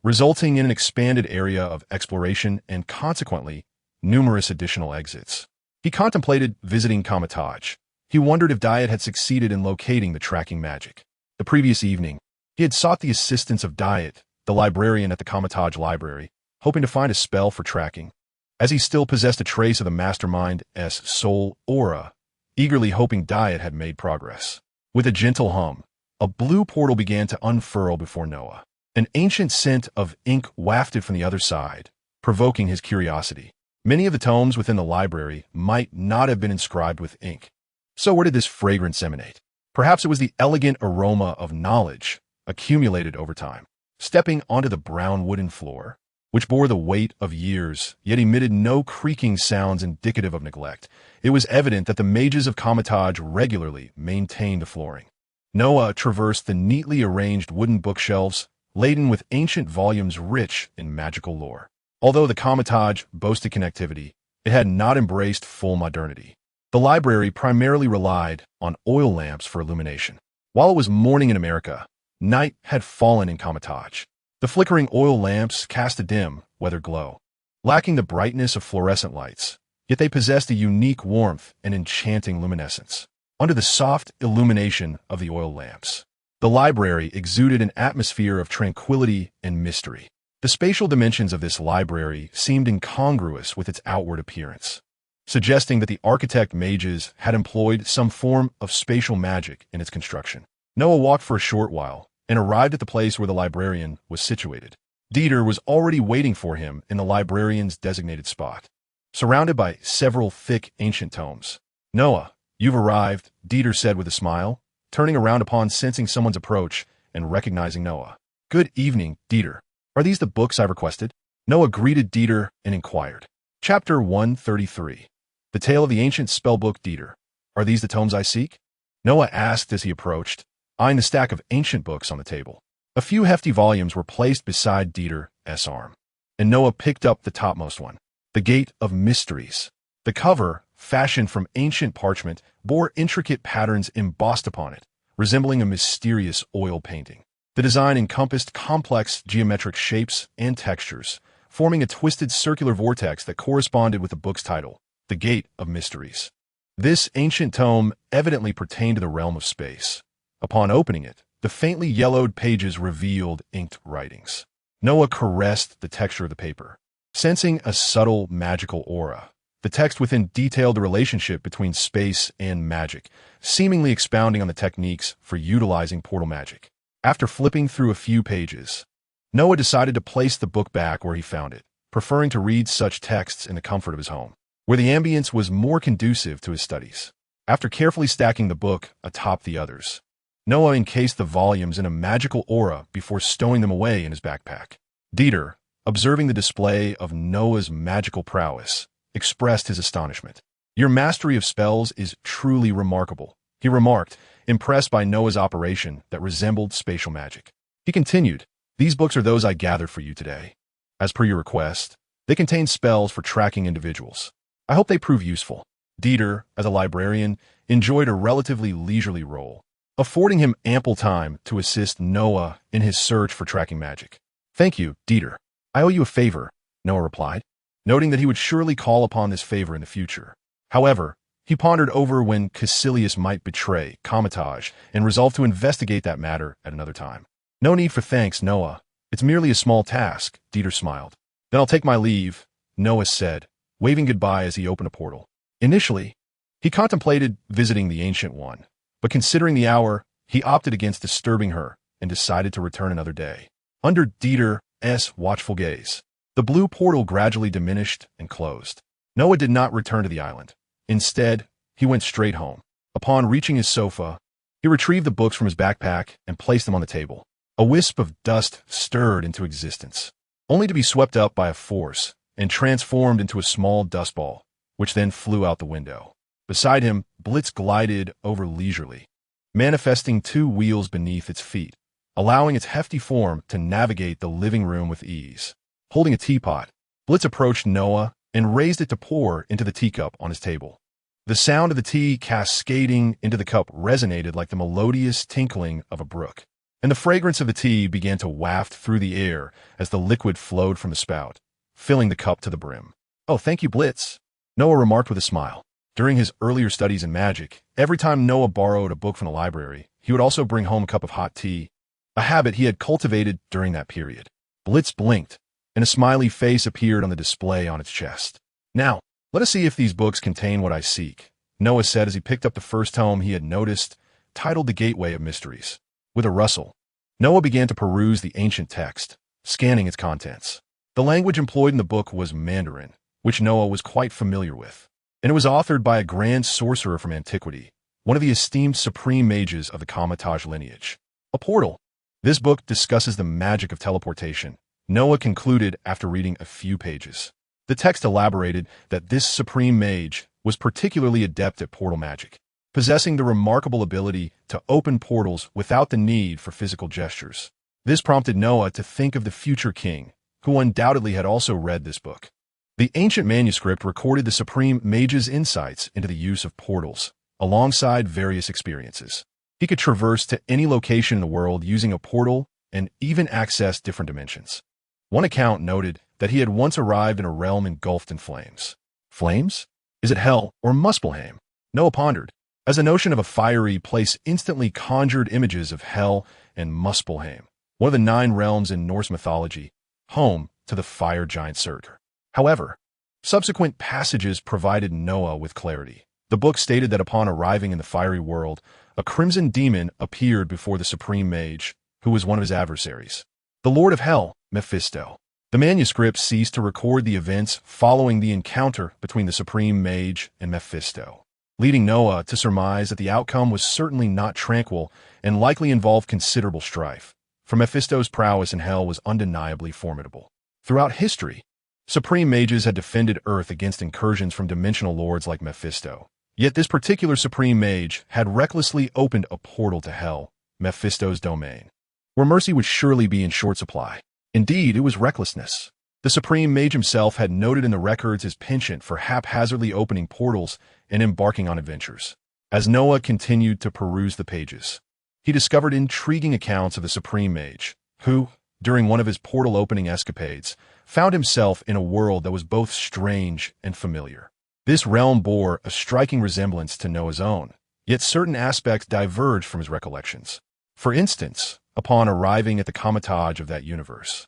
resulting in an expanded area of exploration and, consequently, numerous additional exits. He contemplated visiting Kamataj. He wondered if Diet had succeeded in locating the tracking magic. The previous evening, he had sought the assistance of Diet, the librarian at the Kamataj library, hoping to find a spell for tracking, as he still possessed a trace of the mastermind's soul aura, eagerly hoping Diet had made progress. With a gentle hum, a blue portal began to unfurl before Noah. An ancient scent of ink wafted from the other side, provoking his curiosity. Many of the tomes within the library might not have been inscribed with ink. So where did this fragrance emanate? Perhaps it was the elegant aroma of knowledge accumulated over time. Stepping onto the brown wooden floor, which bore the weight of years, yet emitted no creaking sounds indicative of neglect, it was evident that the mages of Kamataj regularly maintained the flooring. Noah traversed the neatly arranged wooden bookshelves, laden with ancient volumes rich in magical lore. Although the Kamataj boasted connectivity, it had not embraced full modernity. The library primarily relied on oil lamps for illumination. While it was morning in America, night had fallen in Kamataj. The flickering oil lamps cast a dim, weathered glow, lacking the brightness of fluorescent lights, yet they possessed a unique warmth and enchanting luminescence. Under the soft illumination of the oil lamps, the library exuded an atmosphere of tranquility and mystery. The spatial dimensions of this library seemed incongruous with its outward appearance, suggesting that the architect mages had employed some form of spatial magic in its construction. Noah walked for a short while and arrived at the place where the librarian was situated. Dieter was already waiting for him in the librarian's designated spot, surrounded by several thick ancient tomes. "Noah, you've arrived," Dieter said with a smile, turning around upon sensing someone's approach and recognizing Noah. "Good evening, Dieter. Are these the books I requested?" Noah greeted Dieter and inquired. Chapter 133. The Tale of the Ancient Spellbook. Dieter, are these the tomes I seek? Noah asked as he approached, eyeing the stack of ancient books on the table. A few hefty volumes were placed beside Dieter's arm, and Noah picked up the topmost one, The Gate of Mysteries. The cover, fashioned from ancient parchment, bore intricate patterns embossed upon it, resembling a mysterious oil painting. The design encompassed complex geometric shapes and textures, forming a twisted circular vortex that corresponded with the book's title, The Gate of Mysteries. This ancient tome evidently pertained to the realm of space. Upon opening it, the faintly yellowed pages revealed inked writings. Noah caressed the texture of the paper, sensing a subtle magical aura. The text within detailed the relationship between space and magic, seemingly expounding on the techniques for utilizing portal magic. After flipping through a few pages, Noah decided to place the book back where he found it, preferring to read such texts in the comfort of his home, where the ambience was more conducive to his studies. After carefully stacking the book atop the others, Noah encased the volumes in a magical aura before stowing them away in his backpack. Dieter, observing the display of Noah's magical prowess, expressed his astonishment. "Your mastery of spells is truly remarkable," he remarked, impressed by Noah's operation that resembled spatial magic. He continued, "These books are those I gathered for you today. As per your request, they contain spells for tracking individuals. I hope they prove useful." Dieter, as a librarian, enjoyed a relatively leisurely role, affording him ample time to assist Noah in his search for tracking magic. "Thank you, Dieter. I owe you a favor," Noah replied, noting that he would surely call upon this favor in the future. However, he pondered over when Caecilius might betray Kamataj and resolved to investigate that matter at another time. "No need for thanks, Noah. It's merely a small task," Dieter smiled. "Then I'll take my leave," Noah said, waving goodbye as he opened a portal. Initially, he contemplated visiting the Ancient One, but considering the hour, he opted against disturbing her and decided to return another day. Under Dieter's watchful gaze, the blue portal gradually diminished and closed. Noah did not return to the island. Instead, he went straight home. Upon reaching his sofa, he retrieved the books from his backpack and placed them on the table. A wisp of dust stirred into existence, only to be swept up by a force and transformed into a small dust ball, which then flew out the window. Beside him, Blitz glided over leisurely, manifesting two wheels beneath its feet, allowing its hefty form to navigate the living room with ease. Holding a teapot, Blitz approached Noah and raised it to pour into the teacup on his table. The sound of the tea cascading into the cup resonated like the melodious tinkling of a brook, and the fragrance of the tea began to waft through the air as the liquid flowed from the spout, filling the cup to the brim. "Oh, thank you, Blitz," Noah remarked with a smile. During his earlier studies in magic, every time Noah borrowed a book from the library, he would also bring home a cup of hot tea, a habit he had cultivated during that period. Blitz blinked, and a smiley face appeared on the display on its chest. "Now, let us see if these books contain what I seek," Noah said as he picked up the first tome he had noticed, titled The Gateway of Mysteries. With a rustle, Noah began to peruse the ancient text, scanning its contents. The language employed in the book was Mandarin, which Noah was quite familiar with, and it was authored by a grand sorcerer from antiquity, one of the esteemed supreme mages of the Kamataj lineage. A portal. This book discusses the magic of teleportation. Noah concluded after reading a few pages. The text elaborated that this supreme mage was particularly adept at portal magic, possessing the remarkable ability to open portals without the need for physical gestures. This prompted Noah to think of the future king, who undoubtedly had also read this book. The ancient manuscript recorded the supreme mage's insights into the use of portals, alongside various experiences. He could traverse to any location in the world using a portal and even access different dimensions. One account noted that he had once arrived in a realm engulfed in flames. Flames? Is it hell or Muspelheim? Noah pondered, as a notion of a fiery place instantly conjured images of hell and Muspelheim, one of the 9 realms in Norse mythology, home to the fire giant Surtur. However, subsequent passages provided Noah with clarity. The book stated that upon arriving in the fiery world, a crimson demon appeared before the supreme mage, who was one of his adversaries, the Lord of Hell, Mephisto. The manuscript ceased to record the events following the encounter between the supreme mage and Mephisto, leading Noah to surmise that the outcome was certainly not tranquil and likely involved considerable strife, for Mephisto's prowess in hell was undeniably formidable. Throughout history, supreme mages had defended Earth against incursions from dimensional lords like Mephisto. Yet this particular supreme mage had recklessly opened a portal to hell, Mephisto's domain, where mercy would surely be in short supply. Indeed, it was recklessness. The supreme mage himself had noted in the records his penchant for haphazardly opening portals and embarking on adventures. As Noah continued to peruse the pages, he discovered intriguing accounts of the supreme mage, who, during one of his portal-opening escapades, found himself in a world that was both strange and familiar. This realm bore a striking resemblance to Noah's own, yet certain aspects diverged from his recollections. For instance, upon arriving at the Kamataj of that universe,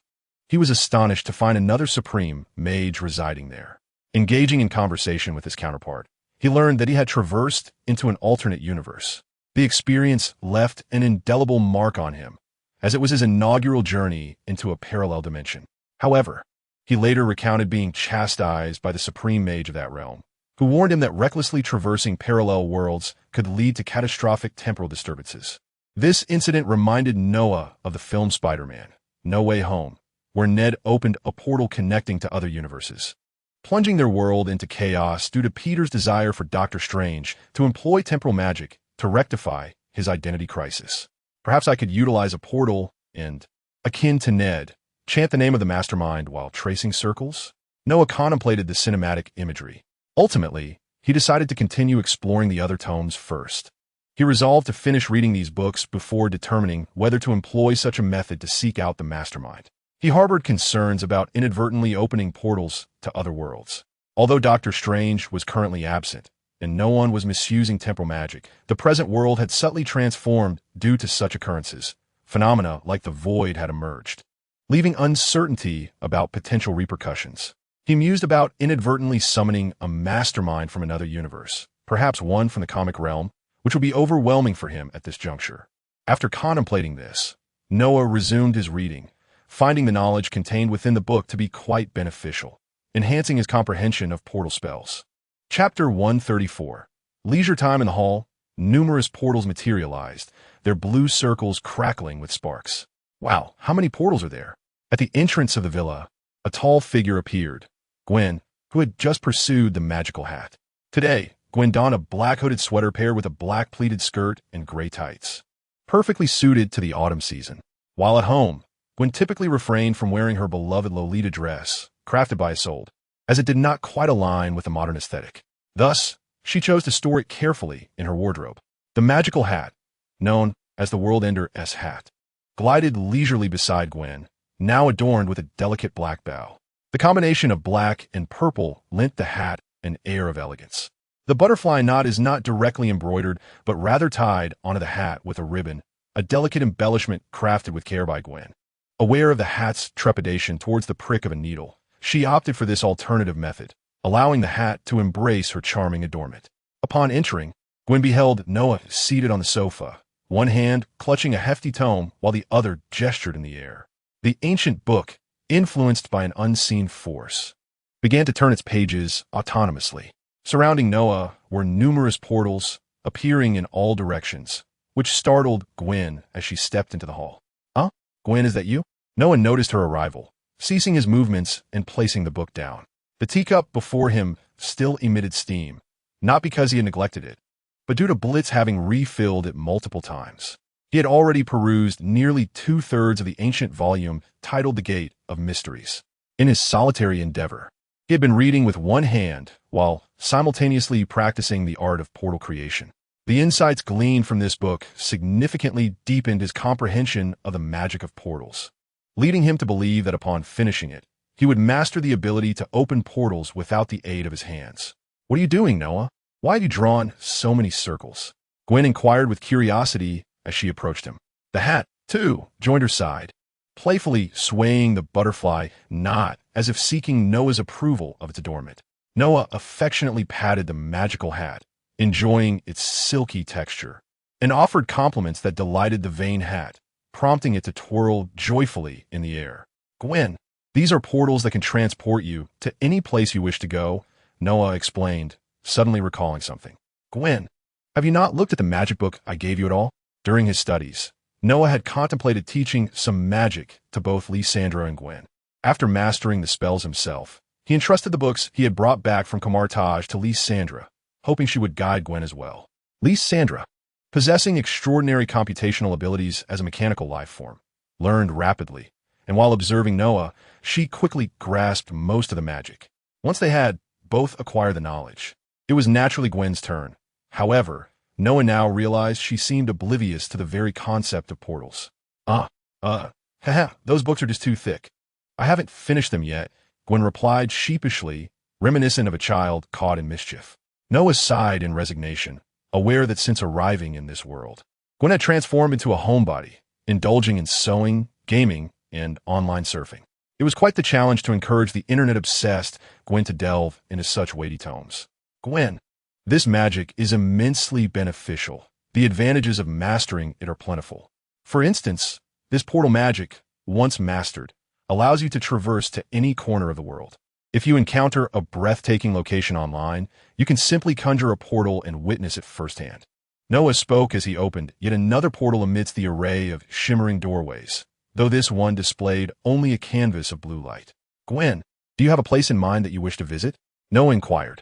he was astonished to find another supreme mage residing there. Engaging in conversation with his counterpart, he learned that he had traversed into an alternate universe. The experience left an indelible mark on him, as it was his inaugural journey into a parallel dimension. However, he later recounted being chastised by the supreme mage of that realm, who warned him that recklessly traversing parallel worlds could lead to catastrophic temporal disturbances. This incident reminded Noah of the film Spider-Man, No Way Home, where Ned opened a portal connecting to other universes, plunging their world into chaos due to Peter's desire for Doctor Strange to employ temporal magic to rectify his identity crisis. Perhaps I could utilize a portal and, akin to Ned, chant the name of the mastermind while tracing circles? Noah contemplated the cinematic imagery. Ultimately, he decided to continue exploring the other tomes first. He resolved to finish reading these books before determining whether to employ such a method to seek out the mastermind. He harbored concerns about inadvertently opening portals to other worlds. Although Doctor Strange was currently absent, and no one was misusing temporal magic, the present world had subtly transformed due to such occurrences. Phenomena like the void had emerged, leaving uncertainty about potential repercussions. He mused about inadvertently summoning a mastermind from another universe, perhaps one from the comic realm, which would be overwhelming for him at this juncture. After contemplating this, Noah resumed his reading, finding the knowledge contained within the book to be quite beneficial, enhancing his comprehension of portal spells. Chapter 134. Leisure time in the hall. Numerous portals materialized, their blue circles crackling with sparks. Wow, how many portals are there? At the entrance of the villa, a tall figure appeared, Gwen, who had just pursued the magical hat. Today, Gwen donned a black hooded sweater paired with a black pleated skirt and gray tights, perfectly suited to the autumn season. While at home, Gwen typically refrained from wearing her beloved Lolita dress, crafted by Isolde, as it did not quite align with the modern aesthetic. Thus, she chose to store it carefully in her wardrobe. The magical hat, known as the World Ender's hat, glided leisurely beside Gwen, now adorned with a delicate black bow. The combination of black and purple lent the hat an air of elegance. The butterfly knot is not directly embroidered, but rather tied onto the hat with a ribbon, a delicate embellishment crafted with care by Gwen. Aware of the hat's trepidation towards the prick of a needle, she opted for this alternative method, allowing the hat to embrace her charming adornment. Upon entering, Gwen beheld Noah seated on the sofa, one hand clutching a hefty tome while the other gestured in the air. The ancient book, influenced by an unseen force, began to turn its pages autonomously. Surrounding Noah were numerous portals, appearing in all directions, which startled Gwen as she stepped into the hall. "Huh? Gwen, is that you?" Noah noticed her arrival, ceasing his movements and placing the book down. The teacup before him still emitted steam, not because he had neglected it, but due to Blitz having refilled it multiple times. He had already perused nearly 2/3 of the ancient volume titled The Gate of Mysteries. In his solitary endeavor, he had been reading with one hand while simultaneously practicing the art of portal creation. The insights gleaned from this book significantly deepened his comprehension of the magic of portals, leading him to believe that upon finishing it, he would master the ability to open portals without the aid of his hands. "What are you doing, Noah? Why have you drawn so many circles?" Gwen inquired with curiosity as she approached him. The hat, too, joined her side, playfully swaying the butterfly knot as if seeking Noah's approval of its adornment. Noah affectionately patted the magical hat, enjoying its silky texture, and offered compliments that delighted the vain hat, prompting it to twirl joyfully in the air. "Gwen, these are portals that can transport you to any place you wish to go," Noah explained, suddenly recalling something. "Gwen, have you not looked at the magic book I gave you at all?" During his studies, Noah had contemplated teaching some magic to both Lysandra and Gwen. After mastering the spells himself, he entrusted the books he had brought back from Camartage to Lysandra, hoping she would guide Gwen as well. Lysandra, possessing extraordinary computational abilities as a mechanical life form, learned rapidly, and while observing Noah, she quickly grasped most of the magic. Once they had both acquired the knowledge, it was naturally Gwen's turn. However, Noah now realized she seemed oblivious to the very concept of portals. Those books are just too thick. I haven't finished them yet," Gwen replied sheepishly, reminiscent of a child caught in mischief. Noah sighed in resignation, aware that since arriving in this world, Gwen had transformed into a homebody, indulging in sewing, gaming, and online surfing. It was quite the challenge to encourage the internet-obsessed Gwen to delve into such weighty tomes. "Gwen, this magic is immensely beneficial. The advantages of mastering it are plentiful. For instance, this portal magic, once mastered, allows you to traverse to any corner of the world. If you encounter a breathtaking location online, you can simply conjure a portal and witness it firsthand." Noah spoke as he opened yet another portal amidst the array of shimmering doorways, though this one displayed only a canvas of blue light. "Gwen, do you have a place in mind that you wish to visit?" Noah inquired.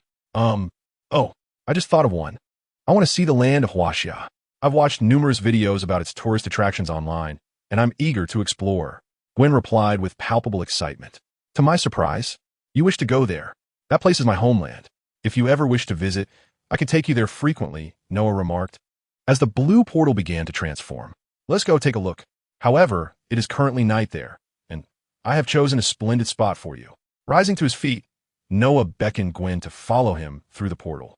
I just thought of one. I want to see the land of Huaxia. I've watched numerous videos about its tourist attractions online, and I'm eager to explore," Gwen replied with palpable excitement. "To my surprise, you wish to go there. That place is my homeland. If you ever wish to visit, I can take you there frequently," Noah remarked, as the blue portal began to transform. "Let's go take a look. However, it is currently night there, and I have chosen a splendid spot for you." Rising to his feet, Noah beckoned Gwen to follow him through the portal.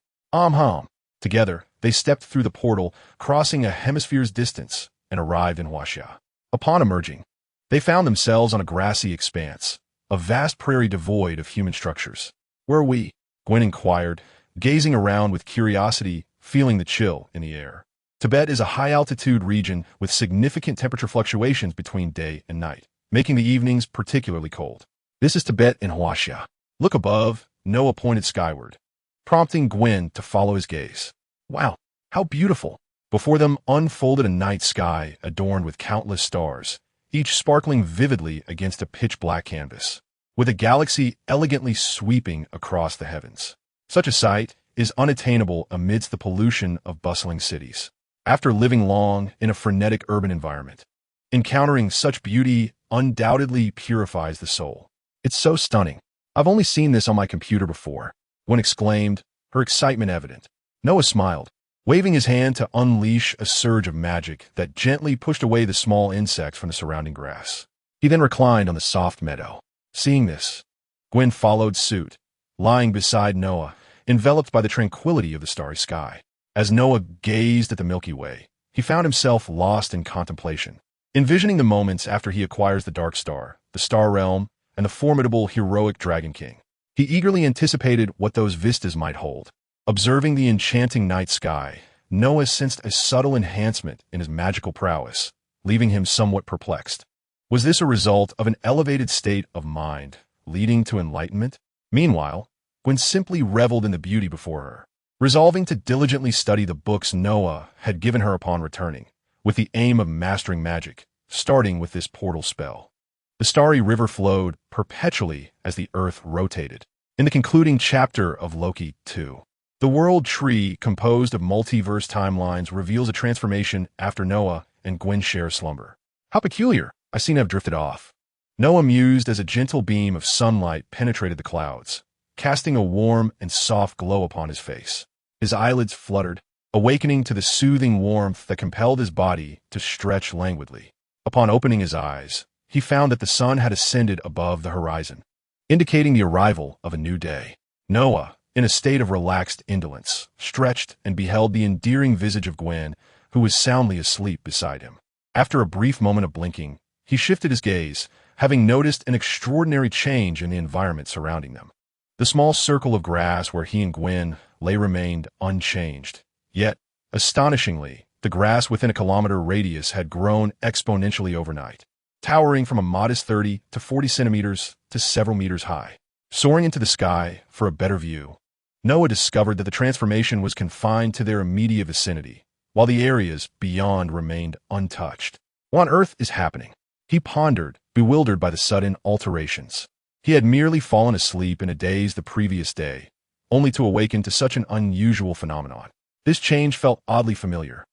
Together, they stepped through the portal, crossing a hemisphere's distance, and arrived in Huaxia. Upon emerging, they found themselves on a grassy expanse, a vast prairie devoid of human structures. "Where are we?" Gwen inquired, gazing around with curiosity, feeling the chill in the air. Tibet is a high-altitude region with significant temperature fluctuations between day and night, making the evenings particularly cold. "This is Tibet in Huaxia. Look above," Noah pointed skyward, prompting Gwen to follow his gaze. "Wow, how beautiful!" Before them unfolded a night sky adorned with countless stars, each sparkling vividly against a pitch-black canvas, with a galaxy elegantly sweeping across the heavens. Such a sight is unattainable amidst the pollution of bustling cities. After living long in a frenetic urban environment, encountering such beauty undoubtedly purifies the soul. "It's so stunning. I've only seen this on my computer before," Gwen exclaimed, her excitement evident. Noah smiled, waving his hand to unleash a surge of magic that gently pushed away the small insects from the surrounding grass. He then reclined on the soft meadow. Seeing this, Gwen followed suit, lying beside Noah, enveloped by the tranquility of the starry sky. As Noah gazed at the Milky Way, he found himself lost in contemplation, envisioning the moments after he acquires the Dark Star, the Star Realm, and the formidable heroic Dragon King. He eagerly anticipated what those vistas might hold. Observing the enchanting night sky, Noah sensed a subtle enhancement in his magical prowess, leaving him somewhat perplexed. Was this a result of an elevated state of mind, leading to enlightenment? Meanwhile, Gwen simply reveled in the beauty before her, resolving to diligently study the books Noah had given her upon returning, with the aim of mastering magic, starting with this portal spell. The starry river flowed perpetually as the earth rotated. In the concluding chapter of Loki 2, the world tree, composed of multiverse timelines, reveals a transformation after Noah and Gwen share slumber. How peculiar! I seem to have drifted off. Noah mused as a gentle beam of sunlight penetrated the clouds, casting a warm and soft glow upon his face. His eyelids fluttered, awakening to the soothing warmth that compelled his body to stretch languidly. Upon opening his eyes, he found that the sun had ascended above the horizon, indicating the arrival of a new day. Noah, in a state of relaxed indolence, stretched and beheld the endearing visage of Gwen, who was soundly asleep beside him. After a brief moment of blinking, he shifted his gaze, having noticed an extraordinary change in the environment surrounding them. The small circle of grass where he and Gwen lay remained unchanged. Yet, astonishingly, the grass within a kilometer radius had grown exponentially overnight, towering from a modest 30 to 40 centimeters to several meters high. Soaring into the sky for a better view, Noah discovered that the transformation was confined to their immediate vicinity, while the areas beyond remained untouched. What on earth is happening? He pondered, bewildered by the sudden alterations. He had merely fallen asleep in a daze the previous day, only to awaken to such an unusual phenomenon. This change felt oddly familiar,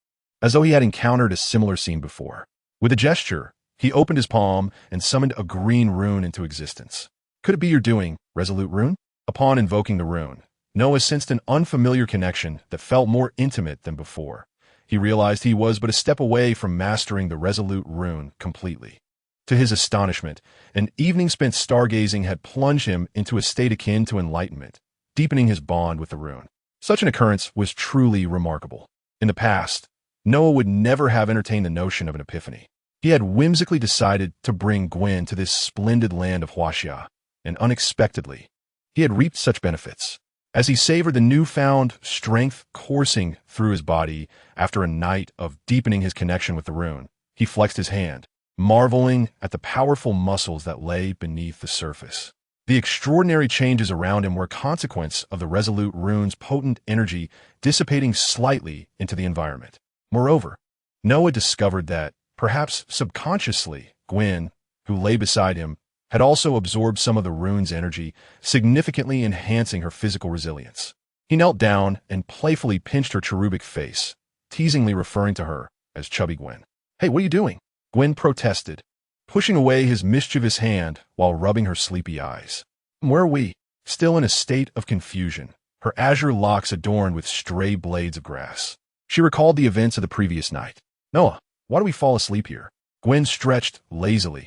as though he had encountered a similar scene before. With a gesture, he opened his palm and summoned a green rune into existence. Could it be your doing, Resolute Rune? Upon invoking the rune, Noah sensed an unfamiliar connection that felt more intimate than before. He realized he was but a step away from mastering the Resolute Rune completely. To his astonishment, an evening spent stargazing had plunged him into a state akin to enlightenment, deepening his bond with the rune. Such an occurrence was truly remarkable. In the past, Noah would never have entertained the notion of an epiphany. He had whimsically decided to bring Gwen to this splendid land of Huaxia, and unexpectedly, he had reaped such benefits. As he savored the newfound strength coursing through his body after a night of deepening his connection with the rune, he flexed his hand, marveling at the powerful muscles that lay beneath the surface. The extraordinary changes around him were a consequence of the Resolute Rune's potent energy dissipating slightly into the environment. Moreover, Noah discovered that, perhaps subconsciously, Gwen, who lay beside him, had also absorbed some of the rune's energy, significantly enhancing her physical resilience. He knelt down and playfully pinched her cherubic face, teasingly referring to her as Chubby Gwen. "Hey, what are you doing?" Gwen protested, pushing away his mischievous hand while rubbing her sleepy eyes. "Where are we?" Still in a state of confusion, her azure locks adorned with stray blades of grass. She recalled the events of the previous night. "Noah, why do we fall asleep here?" Gwen stretched lazily,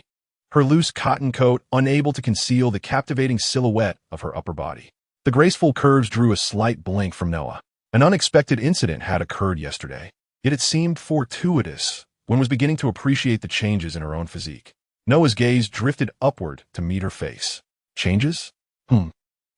her loose cotton coat unable to conceal the captivating silhouette of her upper body. The graceful curves drew a slight blink from Noah. An unexpected incident had occurred yesterday, yet it seemed fortuitous. Gwen was beginning to appreciate the changes in her own physique. Noah's gaze drifted upward to meet her face. "Changes?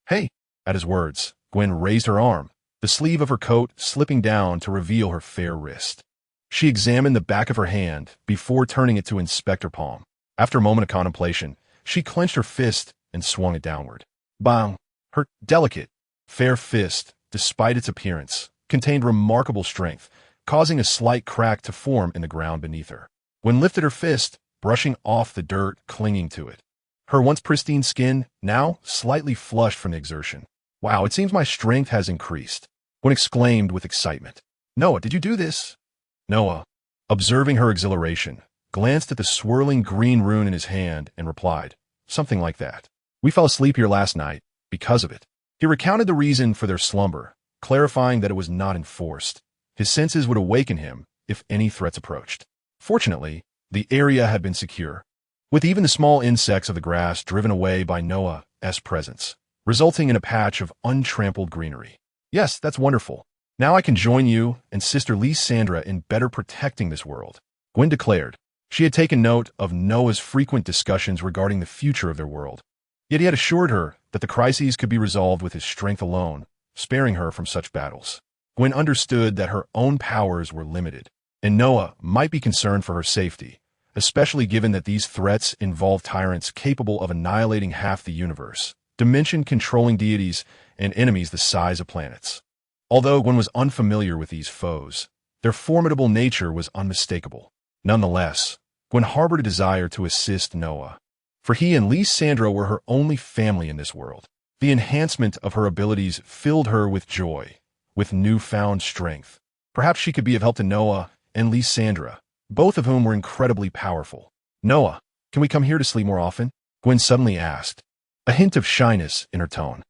Hey!" At his words, Gwen raised her arm, the sleeve of her coat slipping down to reveal her fair wrist. She examined the back of her hand before turning it to inspect her palm. After a moment of contemplation, she clenched her fist and swung it downward. Bang! Her delicate, fair fist, despite its appearance, contained remarkable strength, causing a slight crack to form in the ground beneath her. Gwen lifted her fist, brushing off the dirt clinging to it. Her once pristine skin now slightly flushed from the exertion. "Wow, it seems my strength has increased," Gwen exclaimed with excitement. "Noah, did you do this?" Noah, observing her exhilaration, glanced at the swirling green rune in his hand and replied, "Something like that. We fell asleep here last night because of it." He recounted the reason for their slumber, clarifying that it was not enforced. His senses would awaken him if any threats approached. Fortunately, the area had been secure, with even the small insects of the grass driven away by Noah's presence, resulting in a patch of untrampled greenery. "Yes, that's wonderful. Now I can join you and Sister Lysandra in better protecting this world," Gwen declared. She had taken note of Noah's frequent discussions regarding the future of their world. Yet he had assured her that the crises could be resolved with his strength alone, sparing her from such battles. Gwen understood that her own powers were limited, and Noah might be concerned for her safety, especially given that these threats involve tyrants capable of annihilating half the universe, dimension-controlling deities, and enemies the size of planets. Although Gwen was unfamiliar with these foes, their formidable nature was unmistakable. Nonetheless, Gwen harbored a desire to assist Noah, for he and Lysandra were her only family in this world. The enhancement of her abilities filled her with joy, with newfound strength. Perhaps she could be of help to Noah and Lysandra, both of whom were incredibly powerful. "Noah, can we come here to sleep more often?" Gwen suddenly asked, a hint of shyness in her tone.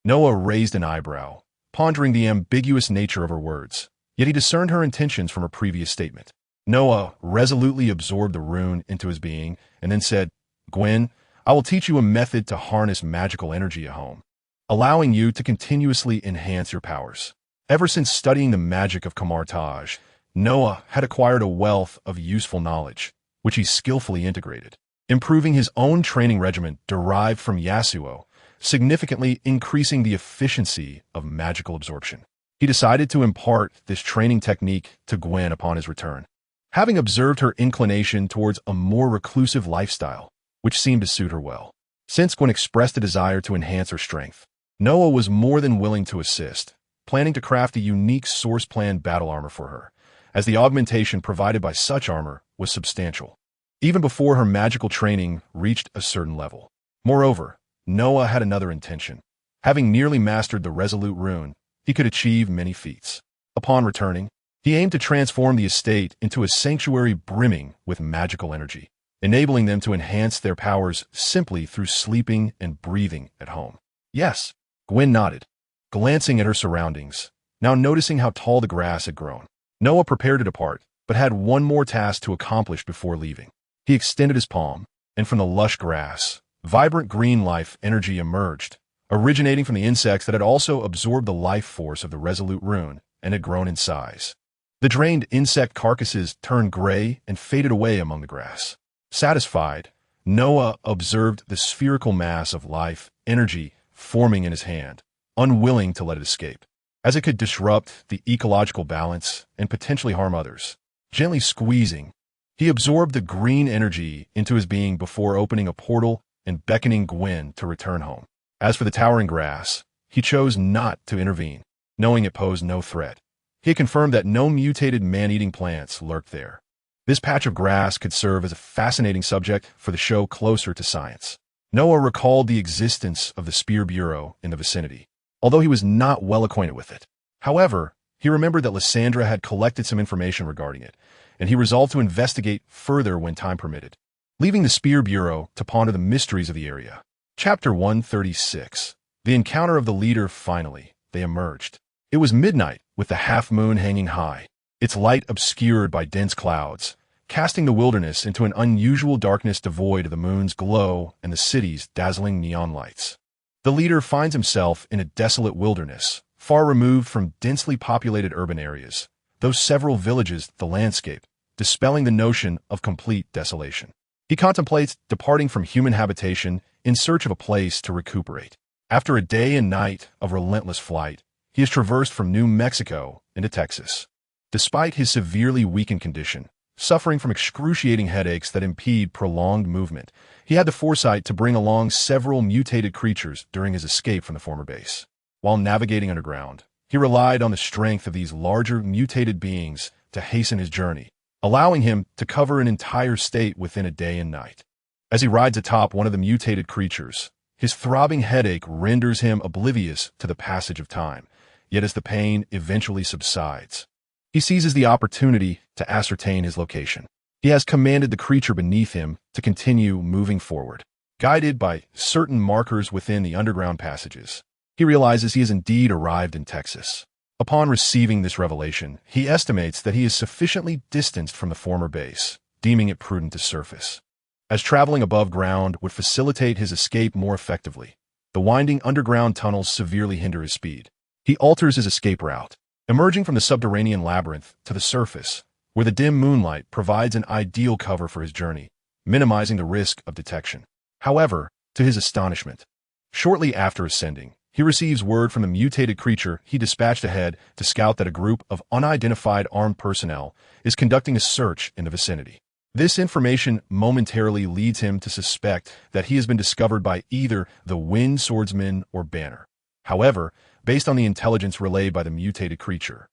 Noah raised an eyebrow, pondering the ambiguous nature of her words, yet he discerned her intentions from her previous statement. Noah resolutely absorbed the rune into his being and then said, "Gwen, I will teach you a method to harness magical energy at home, allowing you to continuously enhance your powers." Ever since studying the magic of Camartage, Noah had acquired a wealth of useful knowledge, which he skillfully integrated, improving his own training regimen derived from Yasuo, significantly increasing the efficiency of magical absorption. He decided to impart this training technique to Gwen upon his return, having observed her inclination towards a more reclusive lifestyle, which seemed to suit her well. Since Gwen expressed a desire to enhance her strength, Noah was more than willing to assist, planning to craft a unique source plan battle armor for her, as the augmentation provided by such armor was substantial, even before her magical training reached a certain level. Moreover, Noah had another intention. Having nearly mastered the Resolute rune, he could achieve many feats. Upon returning, he aimed to transform the estate into a sanctuary brimming with magical energy, enabling them to enhance their powers simply through sleeping and breathing at home. "Yes," Gwen nodded, glancing at her surroundings, now noticing how tall the grass had grown. Noah prepared to depart, but had one more task to accomplish before leaving. He extended his palm, and from the lush grass, vibrant green life energy emerged, originating from the insects that had also absorbed the life force of the Resolute rune and had grown in size. The drained insect carcasses turned gray and faded away among the grass. Satisfied, Noah observed the spherical mass of life energy forming in his hand, unwilling to let it escape, as it could disrupt the ecological balance and potentially harm others. Gently squeezing, he absorbed the green energy into his being before opening a portal and beckoning Gwen to return home. As for the towering grass, he chose not to intervene, knowing it posed no threat. He had confirmed that no mutated man-eating plants lurked there. This patch of grass could serve as a fascinating subject for the show Closer to Science. Noah recalled the existence of the Spear Bureau in the vicinity, although he was not well acquainted with it. However, he remembered that Lysandra had collected some information regarding it, and he resolved to investigate further when time permitted, leaving the Spear Bureau to ponder the mysteries of the area. Chapter 136. The encounter of the leader. Finally, they emerged. It was midnight, with the half-moon hanging high, its light obscured by dense clouds, casting the wilderness into an unusual darkness devoid of the moon's glow and the city's dazzling neon lights. The leader finds himself in a desolate wilderness, far removed from densely populated urban areas, though several villages the landscape, dispelling the notion of complete desolation. He contemplates departing from human habitation in search of a place to recuperate. After a day and night of relentless flight, he has traversed from New Mexico into Texas. Despite his severely weakened condition, suffering from excruciating headaches that impede prolonged movement, he had the foresight to bring along several mutated creatures during his escape from the former base. While navigating underground, he relied on the strength of these larger mutated beings to hasten his journey, allowing him to cover an entire state within a day and night. As he rides atop one of the mutated creatures, his throbbing headache renders him oblivious to the passage of time, yet as the pain eventually subsides, he seizes the opportunity to ascertain his location. He has commanded the creature beneath him to continue moving forward, guided by certain markers within the underground passages. He realizes he has indeed arrived in Texas. Upon receiving this revelation, he estimates that he is sufficiently distanced from the former base, deeming it prudent to surface, as traveling above ground would facilitate his escape more effectively. The winding underground tunnels severely hinder his speed. He alters his escape route, emerging from the subterranean labyrinth to the surface, where the dim moonlight provides an ideal cover for his journey, minimizing the risk of detection. However, to his astonishment, shortly after ascending, he receives word from the mutated creature he dispatched ahead to scout that a group of unidentified armed personnel is conducting a search in the vicinity. This information momentarily leads him to suspect that he has been discovered by either the Wind Swordsman or Banner. However, based on the intelligence relayed by the mutated creature.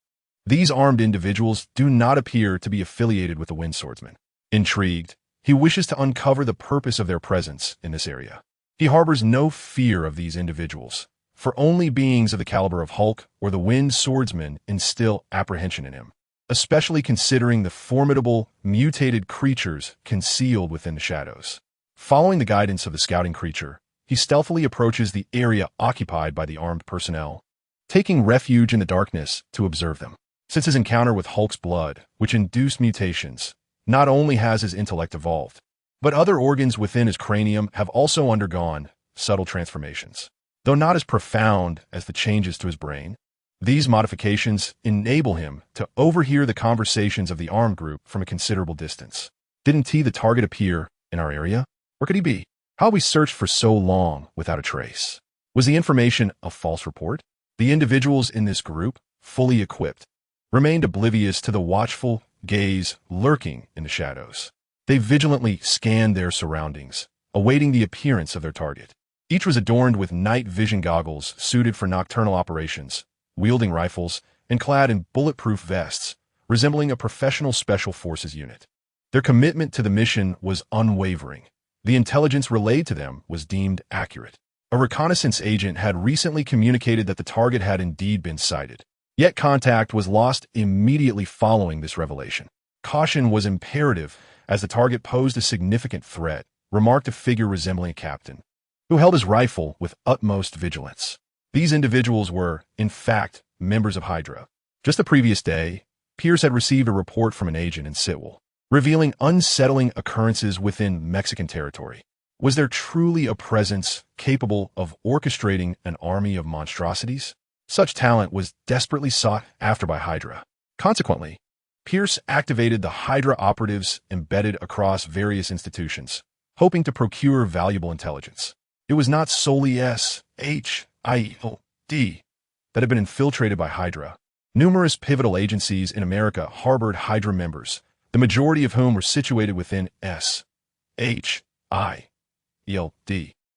These armed individuals do not appear to be affiliated with the Wind Swordsman. Intrigued, he wishes to uncover the purpose of their presence in this area. He harbors no fear of these individuals, for only beings of the caliber of Hulk or the Wind Swordsman instill apprehension in him, especially considering the formidable, mutated creatures concealed within the shadows. Following the guidance of the scouting creature, he stealthily approaches the area occupied by the armed personnel, taking refuge in the darkness to observe them. Since his encounter with Hulk's blood, which induced mutations, not only has his intellect evolved, but other organs within his cranium have also undergone subtle transformations. Though not as profound as the changes to his brain, these modifications enable him to overhear the conversations of the armed group from a considerable distance. Didn't the target appear in our area? Where could he be? How we searched for so long without a trace? Was the information a false report? The individuals in this group, fully equipped, remained oblivious to the watchful gaze lurking in the shadows. They vigilantly scanned their surroundings, awaiting the appearance of their target. Each was adorned with night vision goggles suited for nocturnal operations, wielding rifles, and clad in bulletproof vests, resembling a professional special forces unit. Their commitment to the mission was unwavering. The intelligence relayed to them was deemed accurate. A reconnaissance agent had recently communicated that the target had indeed been sighted. Yet contact was lost immediately following this revelation. Caution was imperative as the target posed a significant threat, remarked a figure resembling a captain, who held his rifle with utmost vigilance. These individuals were, in fact, members of Hydra. Just the previous day, Pierce had received a report from an agent in Sitwell, revealing unsettling occurrences within Mexican territory. Was there truly a presence capable of orchestrating an army of monstrosities? Such talent was desperately sought after by Hydra. Consequently, Pierce activated the Hydra operatives embedded across various institutions, hoping to procure valuable intelligence. It was not solely SHIELD that had been infiltrated by Hydra. Numerous pivotal agencies in America harbored Hydra members, the majority of whom were situated within SHIELD.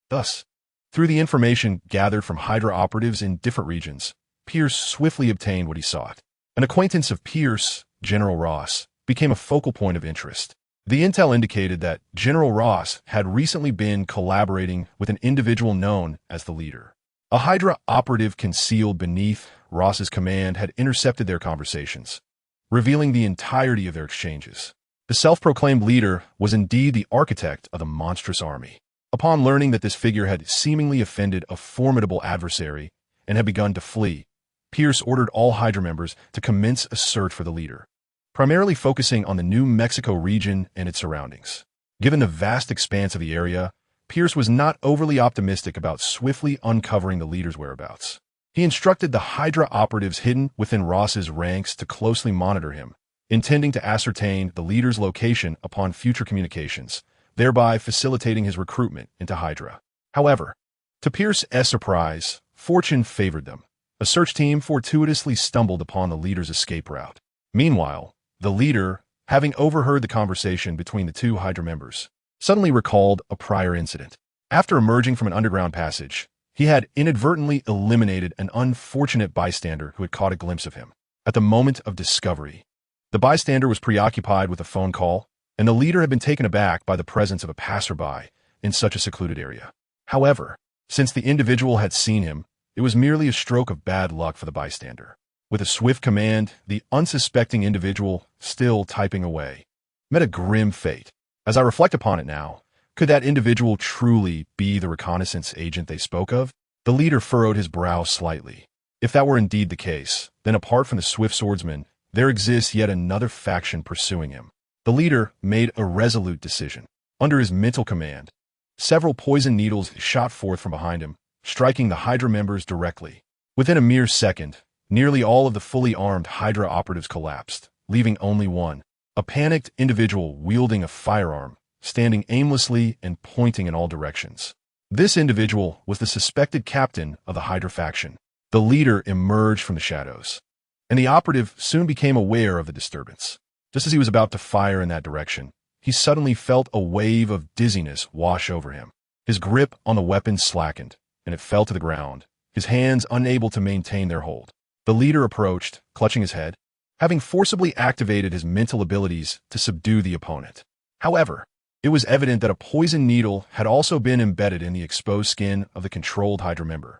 Thus, through the information gathered from Hydra operatives in different regions, Pierce swiftly obtained what he sought. An acquaintance of Pierce, General Ross, became a focal point of interest. The intel indicated that General Ross had recently been collaborating with an individual known as the Leader. A Hydra operative concealed beneath Ross's command had intercepted their conversations, revealing the entirety of their exchanges. The self-proclaimed Leader was indeed the architect of the monstrous army. Upon learning that this figure had seemingly offended a formidable adversary and had begun to flee, Pierce ordered all Hydra members to commence a search for the Leader, primarily focusing on the New Mexico region and its surroundings. Given the vast expanse of the area, Pierce was not overly optimistic about swiftly uncovering the Leader's whereabouts. He instructed the Hydra operatives hidden within Ross's ranks to closely monitor him, intending to ascertain the Leader's location upon future communications, thereby facilitating his recruitment into Hydra. However, to Pierce's surprise, fortune favored them. A search team fortuitously stumbled upon the Leader's escape route. Meanwhile, the Leader, having overheard the conversation between the two Hydra members, suddenly recalled a prior incident. After emerging from an underground passage, he had inadvertently eliminated an unfortunate bystander who had caught a glimpse of him. At the moment of discovery, the bystander was preoccupied with a phone call, and the Leader had been taken aback by the presence of a passerby in such a secluded area. However, since the individual had seen him, it was merely a stroke of bad luck for the bystander. With a swift command, the unsuspecting individual, still typing away, met a grim fate. As I reflect upon it now, could that individual truly be the reconnaissance agent they spoke of? The Leader furrowed his brow slightly. If that were indeed the case, then apart from the swift swordsman, there exists yet another faction pursuing him. The Leader made a resolute decision. Under his mental command, several poison needles shot forth from behind him, striking the Hydra members directly. Within a mere second, nearly all of the fully armed Hydra operatives collapsed, leaving only one, a panicked individual wielding a firearm, standing aimlessly and pointing in all directions. This individual was the suspected captain of the Hydra faction. The Leader emerged from the shadows, and the operative soon became aware of the disturbance. Just as he was about to fire in that direction, he suddenly felt a wave of dizziness wash over him. His grip on the weapon slackened, and it fell to the ground, his hands unable to maintain their hold. The leader approached, clutching his head, having forcibly activated his mental abilities to subdue the opponent. However, it was evident that a poison needle had also been embedded in the exposed skin of the controlled Hydra member.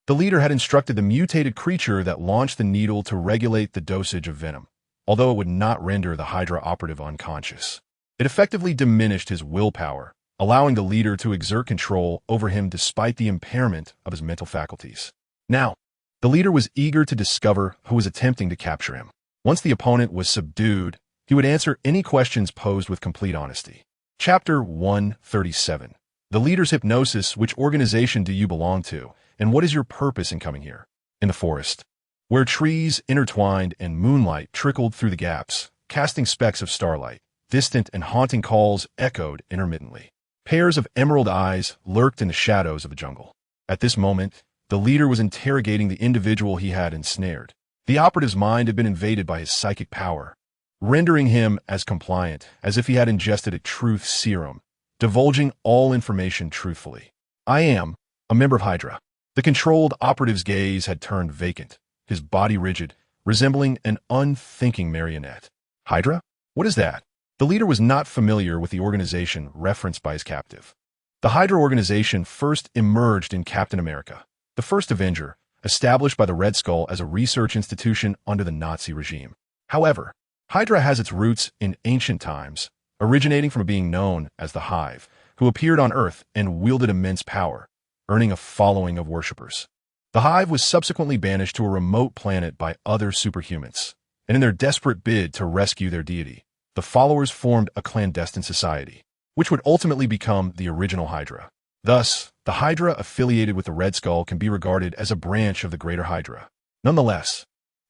The leader had instructed the mutated creature that launched the needle to regulate the dosage of venom, although it would not render the Hydra operative unconscious. It effectively diminished his willpower, allowing the leader to exert control over him despite the impairment of his mental faculties. Now, the leader was eager to discover who was attempting to capture him. Once the opponent was subdued, he would answer any questions posed with complete honesty. Chapter 137. The leader's hypnosis. Which organization do you belong to, and what is your purpose in coming here? In the forest, where trees intertwined and moonlight trickled through the gaps, casting specks of starlight, distant and haunting calls echoed intermittently. Pairs of emerald eyes lurked in the shadows of the jungle. At this moment, the leader was interrogating the individual he had ensnared. The operative's mind had been invaded by his psychic power, rendering him as compliant as if he had ingested a truth serum, divulging all information truthfully. I am a member of Hydra. The controlled operative's gaze had turned vacant, his body rigid, resembling an unthinking marionette. Hydra? What is that? The leader was not familiar with the organization referenced by his captive. The Hydra organization first emerged in Captain America, the first Avenger, established by the Red Skull as a research institution under the Nazi regime. However, Hydra has its roots in ancient times, originating from a being known as the Hive, who appeared on Earth and wielded immense power, earning a following of worshippers. The Hive was subsequently banished to a remote planet by other superhumans, and in their desperate bid to rescue their deity, the followers formed a clandestine society, which would ultimately become the original Hydra. Thus, the Hydra affiliated with the Red Skull can be regarded as a branch of the greater Hydra. Nonetheless,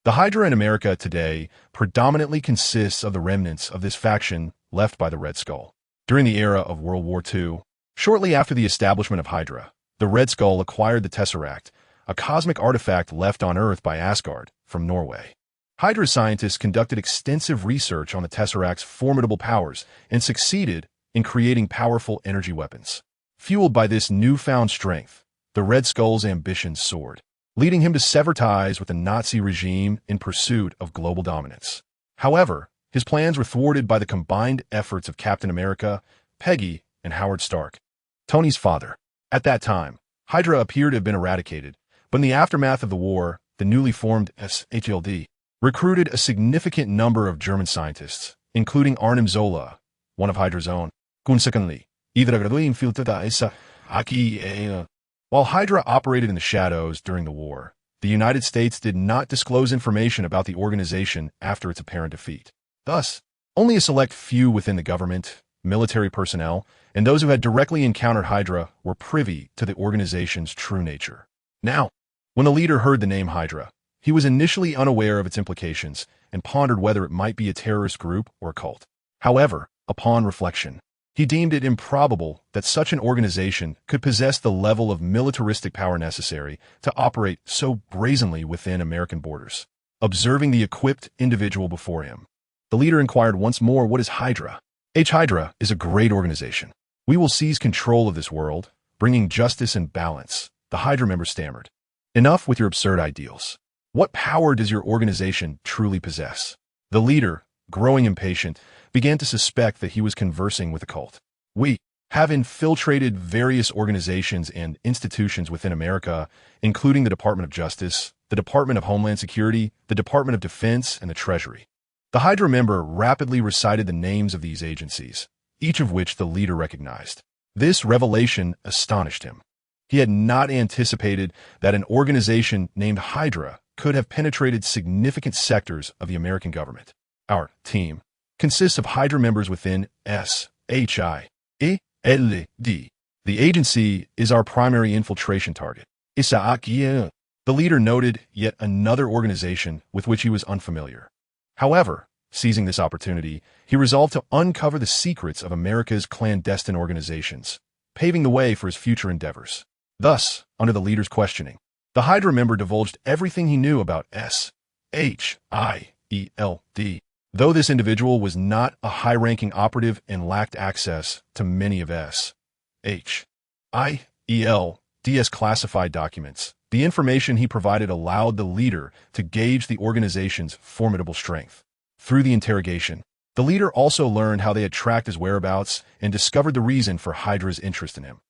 the Hydra in America today predominantly consists of the remnants of this faction left by the Red Skull. During the era of World War II, shortly after the establishment of Hydra, the Red Skull acquired the Tesseract, a cosmic artifact left on Earth by Asgard from Norway. Hydra scientists conducted extensive research on the Tesseract's formidable powers and succeeded in creating powerful energy weapons. Fueled by this newfound strength, the Red Skull's ambitions soared, leading him to sever ties with the Nazi regime in pursuit of global dominance. However, his plans were thwarted by the combined efforts of Captain America, Peggy, and Howard Stark, Tony's father. At that time, Hydra appeared to have been eradicated, but in the aftermath of the war, the newly formed SHLD recruited a significant number of German scientists, including Arnim Zola, one of Hydra's own. While Hydra operated in the shadows during the war, the United States did not disclose information about the organization after its apparent defeat. Thus, only a select few within the government, military personnel, and those who had directly encountered Hydra were privy to the organization's true nature. Now, when the leader heard the name Hydra, he was initially unaware of its implications and pondered whether it might be a terrorist group or a cult. However, upon reflection, he deemed it improbable that such an organization could possess the level of militaristic power necessary to operate so brazenly within American borders. Observing the equipped individual before him, the leader inquired once more, what is Hydra? Hydra is a great organization. We will seize control of this world, bringing justice and balance, the Hydra member stammered. Enough with your absurd ideals. What power does your organization truly possess? The leader, growing impatient, began to suspect that he was conversing with a cult. We have infiltrated various organizations and institutions within America, including the Department of Justice, the Department of Homeland Security, the Department of Defense, and the Treasury. The Hydra member rapidly recited the names of these agencies, each of which the leader recognized. This revelation astonished him. He had not anticipated that an organization named Hydra could have penetrated significant sectors of the American government. Our team consists of Hydra members within SHIELD. The agency is our primary infiltration target. The leader noted yet another organization with which he was unfamiliar. However, seizing this opportunity, he resolved to uncover the secrets of America's clandestine organizations, paving the way for his future endeavors. Thus, under the leader's questioning, the Hydra member divulged everything he knew about SHIELD. Though this individual was not a high-ranking operative and lacked access to many of SHIELD's DS classified documents. The information he provided allowed the leader to gauge the organization's formidable strength. Through the interrogation, the leader also learned how they had tracked his whereabouts and discovered the reason for Hydra's interest in him.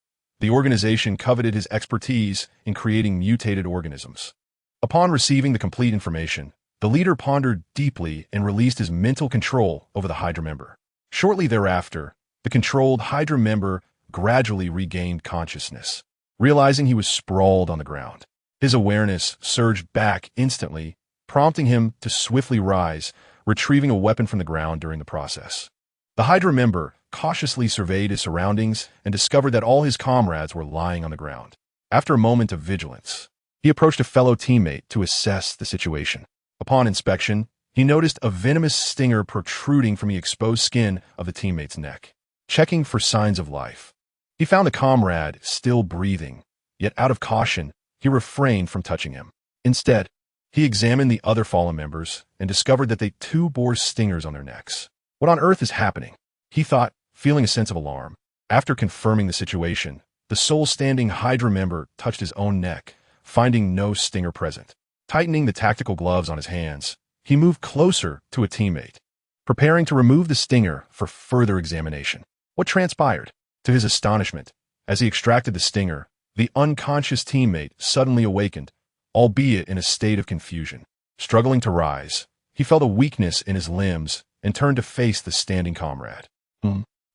The organization coveted his expertise in creating mutated organisms. Upon receiving the complete information, the leader pondered deeply and released his mental control over the Hydra member. Shortly thereafter, the controlled Hydra member gradually regained consciousness. Realizing he was sprawled on the ground, his awareness surged back instantly, prompting him to swiftly rise, retrieving a weapon from the ground during the process. The Hydra member cautiously surveyed his surroundings and discovered that all his comrades were lying on the ground. After a moment of vigilance, he approached a fellow teammate to assess the situation. Upon inspection, he noticed a venomous stinger protruding from the exposed skin of the teammate's neck. Checking for signs of life, he found the comrade still breathing, yet out of caution, he refrained from touching him. Instead, he examined the other fallen members and discovered that they too bore stingers on their necks. What on earth is happening? He thought, feeling a sense of alarm. After confirming the situation, the sole-standing Hydra member touched his own neck, finding no stinger present. Tightening the tactical gloves on his hands, he moved closer to a teammate, preparing to remove the stinger for further examination. What transpired? To his astonishment, as he extracted the stinger, the unconscious teammate suddenly awakened, albeit in a state of confusion. Struggling to rise, he felt a weakness in his limbs and turned to face the standing comrade.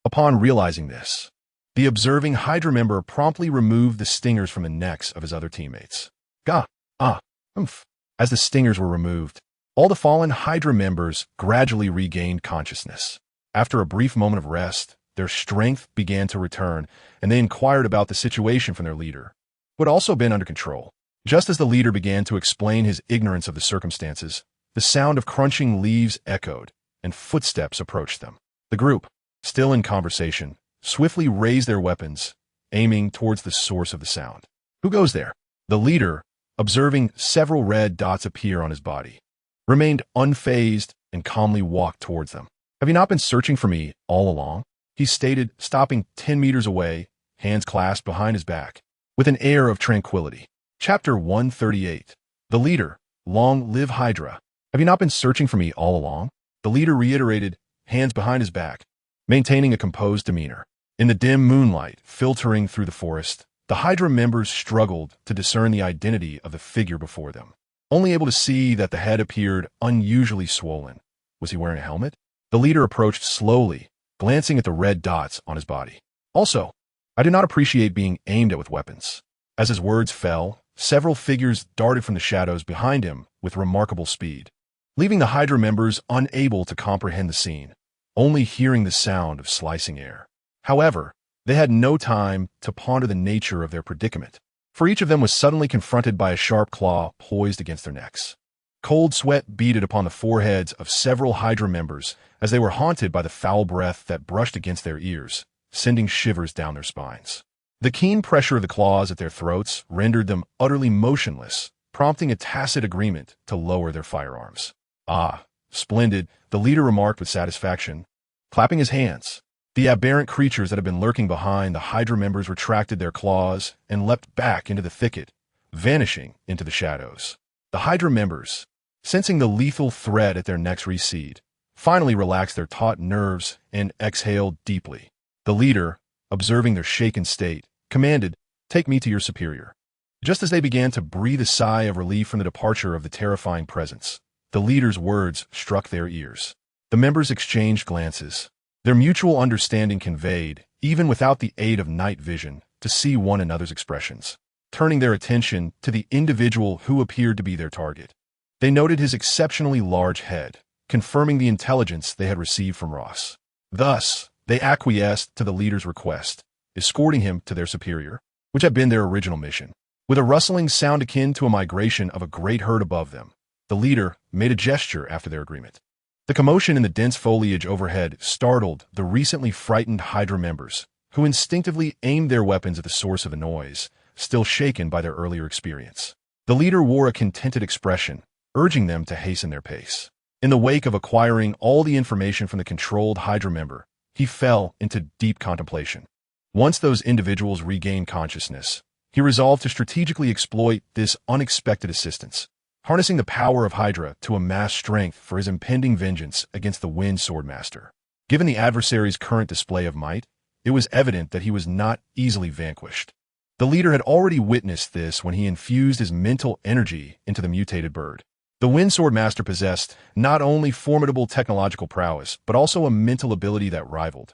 Upon realizing this, the observing Hydra member promptly removed the stingers from the necks of his other teammates. As the stingers were removed, all the fallen Hydra members gradually regained consciousness. After a brief moment of rest, their strength began to return, and they inquired about the situation from their leader, who had also been under control. Just as the leader began to explain his ignorance of the circumstances, the sound of crunching leaves echoed, and footsteps approached them. The group, still in conversation, swiftly raised their weapons, aiming towards the source of the sound. Who goes there? The leader, observing several red dots appear on his body, remained unfazed and calmly walked towards them. Have you not been searching for me all along? He stated, stopping 10 meters away, hands clasped behind his back, with an air of tranquility. Chapter 138. The leader, long live Hydra. Have you not been searching for me all along? The leader reiterated, hands behind his back, maintaining a composed demeanor. In the dim moonlight filtering through the forest, the Hydra members struggled to discern the identity of the figure before them, only able to see that the head appeared unusually swollen. Was he wearing a helmet? The leader approached slowly, glancing at the red dots on his body. Also, I do not appreciate being aimed at with weapons. As his words fell, several figures darted from the shadows behind him with remarkable speed, leaving the Hydra members unable to comprehend the scene, only hearing the sound of slicing air. However, they had no time to ponder the nature of their predicament, for each of them was suddenly confronted by a sharp claw poised against their necks. Cold sweat beaded upon the foreheads of several Hydra members as they were haunted by the foul breath that brushed against their ears, sending shivers down their spines. The keen pressure of the claws at their throats rendered them utterly motionless, prompting a tacit agreement to lower their firearms. Ah, splendid, the leader remarked with satisfaction, clapping his hands. The aberrant creatures that had been lurking behind the Hydra members retracted their claws and leapt back into the thicket, vanishing into the shadows. The Hydra members, sensing the lethal threat at their necks recede, finally relaxed their taut nerves and exhaled deeply. The leader, observing their shaken state, commanded, "Take me to your superior." Just as they began to breathe a sigh of relief from the departure of the terrifying presence, the leader's words struck their ears. The members exchanged glances, their mutual understanding conveyed, even without the aid of night vision, to see one another's expressions. Turning their attention to the individual who appeared to be their target, they noted his exceptionally large head, confirming the intelligence they had received from Ross. Thus, they acquiesced to the leader's request, escorting him to their superior, which had been their original mission. With a rustling sound akin to a migration of a great herd above them, the leader made a gesture after their agreement. The commotion in the dense foliage overhead startled the recently frightened Hydra members, who instinctively aimed their weapons at the source of the noise, still shaken by their earlier experience. The leader wore a contented expression, urging them to hasten their pace. In the wake of acquiring all the information from the controlled Hydra member, he fell into deep contemplation. Once those individuals regained consciousness, he resolved to strategically exploit this unexpected assistance, harnessing the power of Hydra to amass strength for his impending vengeance against the Wind Swordmaster. Given the adversary's current display of might, it was evident that he was not easily vanquished. The leader had already witnessed this when he infused his mental energy into the mutated bird. The Wind Swordmaster possessed not only formidable technological prowess, but also a mental ability that rivaled,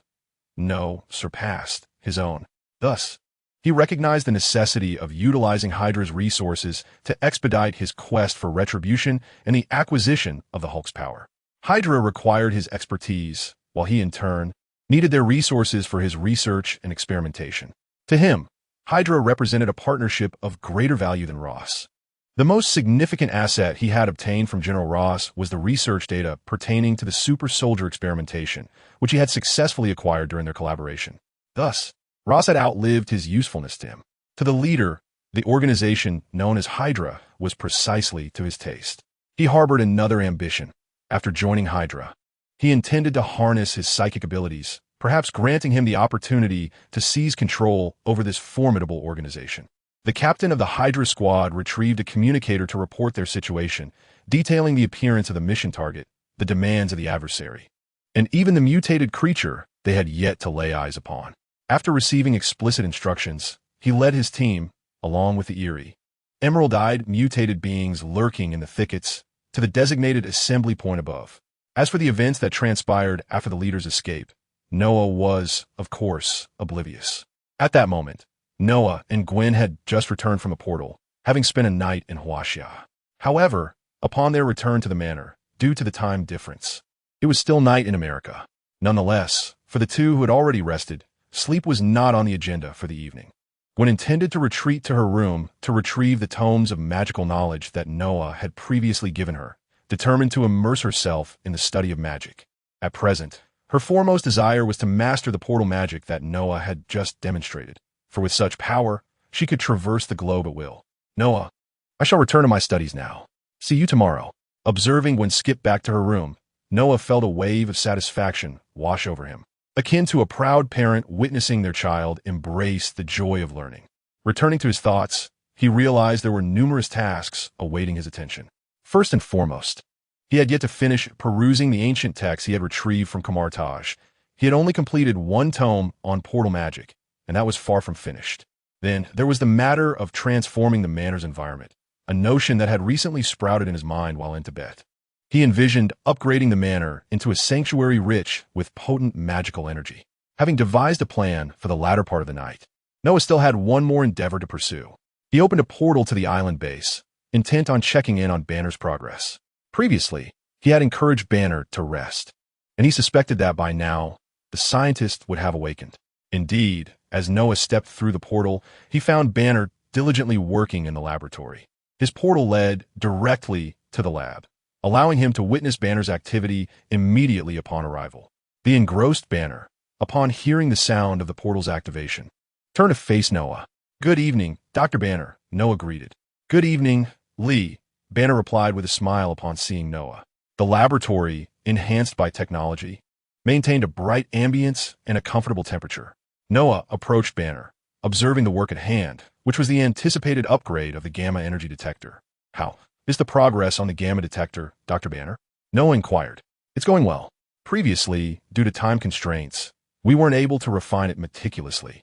no, surpassed, his own. Thus, he recognized the necessity of utilizing Hydra's resources to expedite his quest for retribution and the acquisition of the Hulk's power. Hydra required his expertise, while he in turn needed their resources for his research and experimentation. To him, Hydra represented a partnership of greater value than Ross. The most significant asset he had obtained from General Ross was the research data pertaining to the super soldier experimentation, which he had successfully acquired during their collaboration. Thus, Ross had outlived his usefulness to him. To the leader, the organization known as Hydra was precisely to his taste. He harbored another ambition. After joining Hydra, he intended to harness his psychic abilities, perhaps granting him the opportunity to seize control over this formidable organization. The captain of the Hydra squad retrieved a communicator to report their situation, detailing the appearance of the mission target, the demands of the adversary, and even the mutated creature they had yet to lay eyes upon. After receiving explicit instructions, he led his team, along with the eerie, emerald-eyed mutated beings lurking in the thickets, to the designated assembly point above. As for the events that transpired after the leader's escape, Noah was, of course, oblivious. At that moment, Noah and Gwen had just returned from a portal, having spent a night in Huaxia. However, upon their return to the manor, due to the time difference, it was still night in America. Nonetheless, for the two who had already rested, sleep was not on the agenda for the evening. Gwen intended to retreat to her room to retrieve the tomes of magical knowledge that Noah had previously given her, determined to immerse herself in the study of magic. At present, her foremost desire was to master the portal magic that Noah had just demonstrated, for with such power, she could traverse the globe at will. Noah, I shall return to my studies now. See you tomorrow. Observing Gwen skip back to her room, Noah felt a wave of satisfaction wash over him, akin to a proud parent witnessing their child embrace the joy of learning. Returning to his thoughts, he realized there were numerous tasks awaiting his attention. First and foremost, he had yet to finish perusing the ancient texts he had retrieved from Kamartaj. He had only completed one tome on portal magic, and that was far from finished. Then there was the matter of transforming the manor's environment, a notion that had recently sprouted in his mind while in Tibet. He envisioned upgrading the manor into a sanctuary rich with potent magical energy. Having devised a plan for the latter part of the night, Noah still had one more endeavor to pursue. He opened a portal to the island base, intent on checking in on Banner's progress. Previously, he had encouraged Banner to rest, and he suspected that by now, the scientist would have awakened. Indeed, as Noah stepped through the portal, he found Banner diligently working in the laboratory. His portal led directly to the lab, allowing him to witness Banner's activity immediately upon arrival. The engrossed Banner, upon hearing the sound of the portal's activation, turned to face Noah. "Good evening, Dr. Banner," Noah greeted. "Good evening, Lee," Banner replied with a smile upon seeing Noah. The laboratory, enhanced by technology, maintained a bright ambience and a comfortable temperature. Noah approached Banner, observing the work at hand, which was the anticipated upgrade of the gamma energy detector. "How is the progress on the gamma detector, Dr. Banner?" Noah inquired. "It's going well. Previously, due to time constraints, we weren't able to refine it meticulously,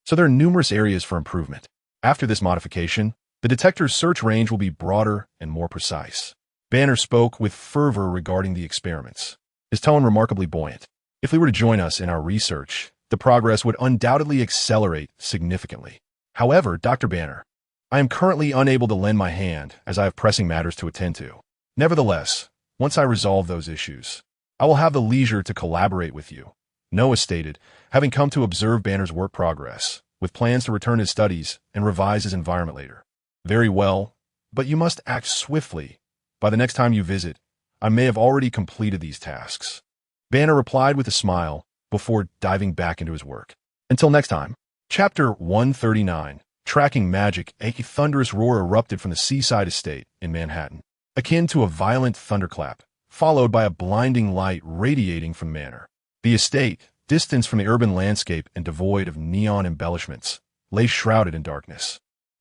so there are numerous areas for improvement. After this modification, the detector's search range will be broader and more precise." Banner spoke with fervor regarding the experiments, his tone remarkably buoyant. "If they were to join us in our research, the progress would undoubtedly accelerate significantly. However, Dr. Banner, I am currently unable to lend my hand as I have pressing matters to attend to. Nevertheless, once I resolve those issues, I will have the leisure to collaborate with you," Noah stated, having come to observe Banner's work progress, with plans to return his studies and revise his environment later. "Very well, but you must act swiftly. By the next time you visit, I may have already completed these tasks," Banner replied with a smile before diving back into his work. Until next time. Chapter 139. Tracking Magic. A thunderous roar erupted from the seaside estate in Manhattan, akin to a violent thunderclap, followed by a blinding light radiating from the manor. The estate, distanced from the urban landscape and devoid of neon embellishments, lay shrouded in darkness.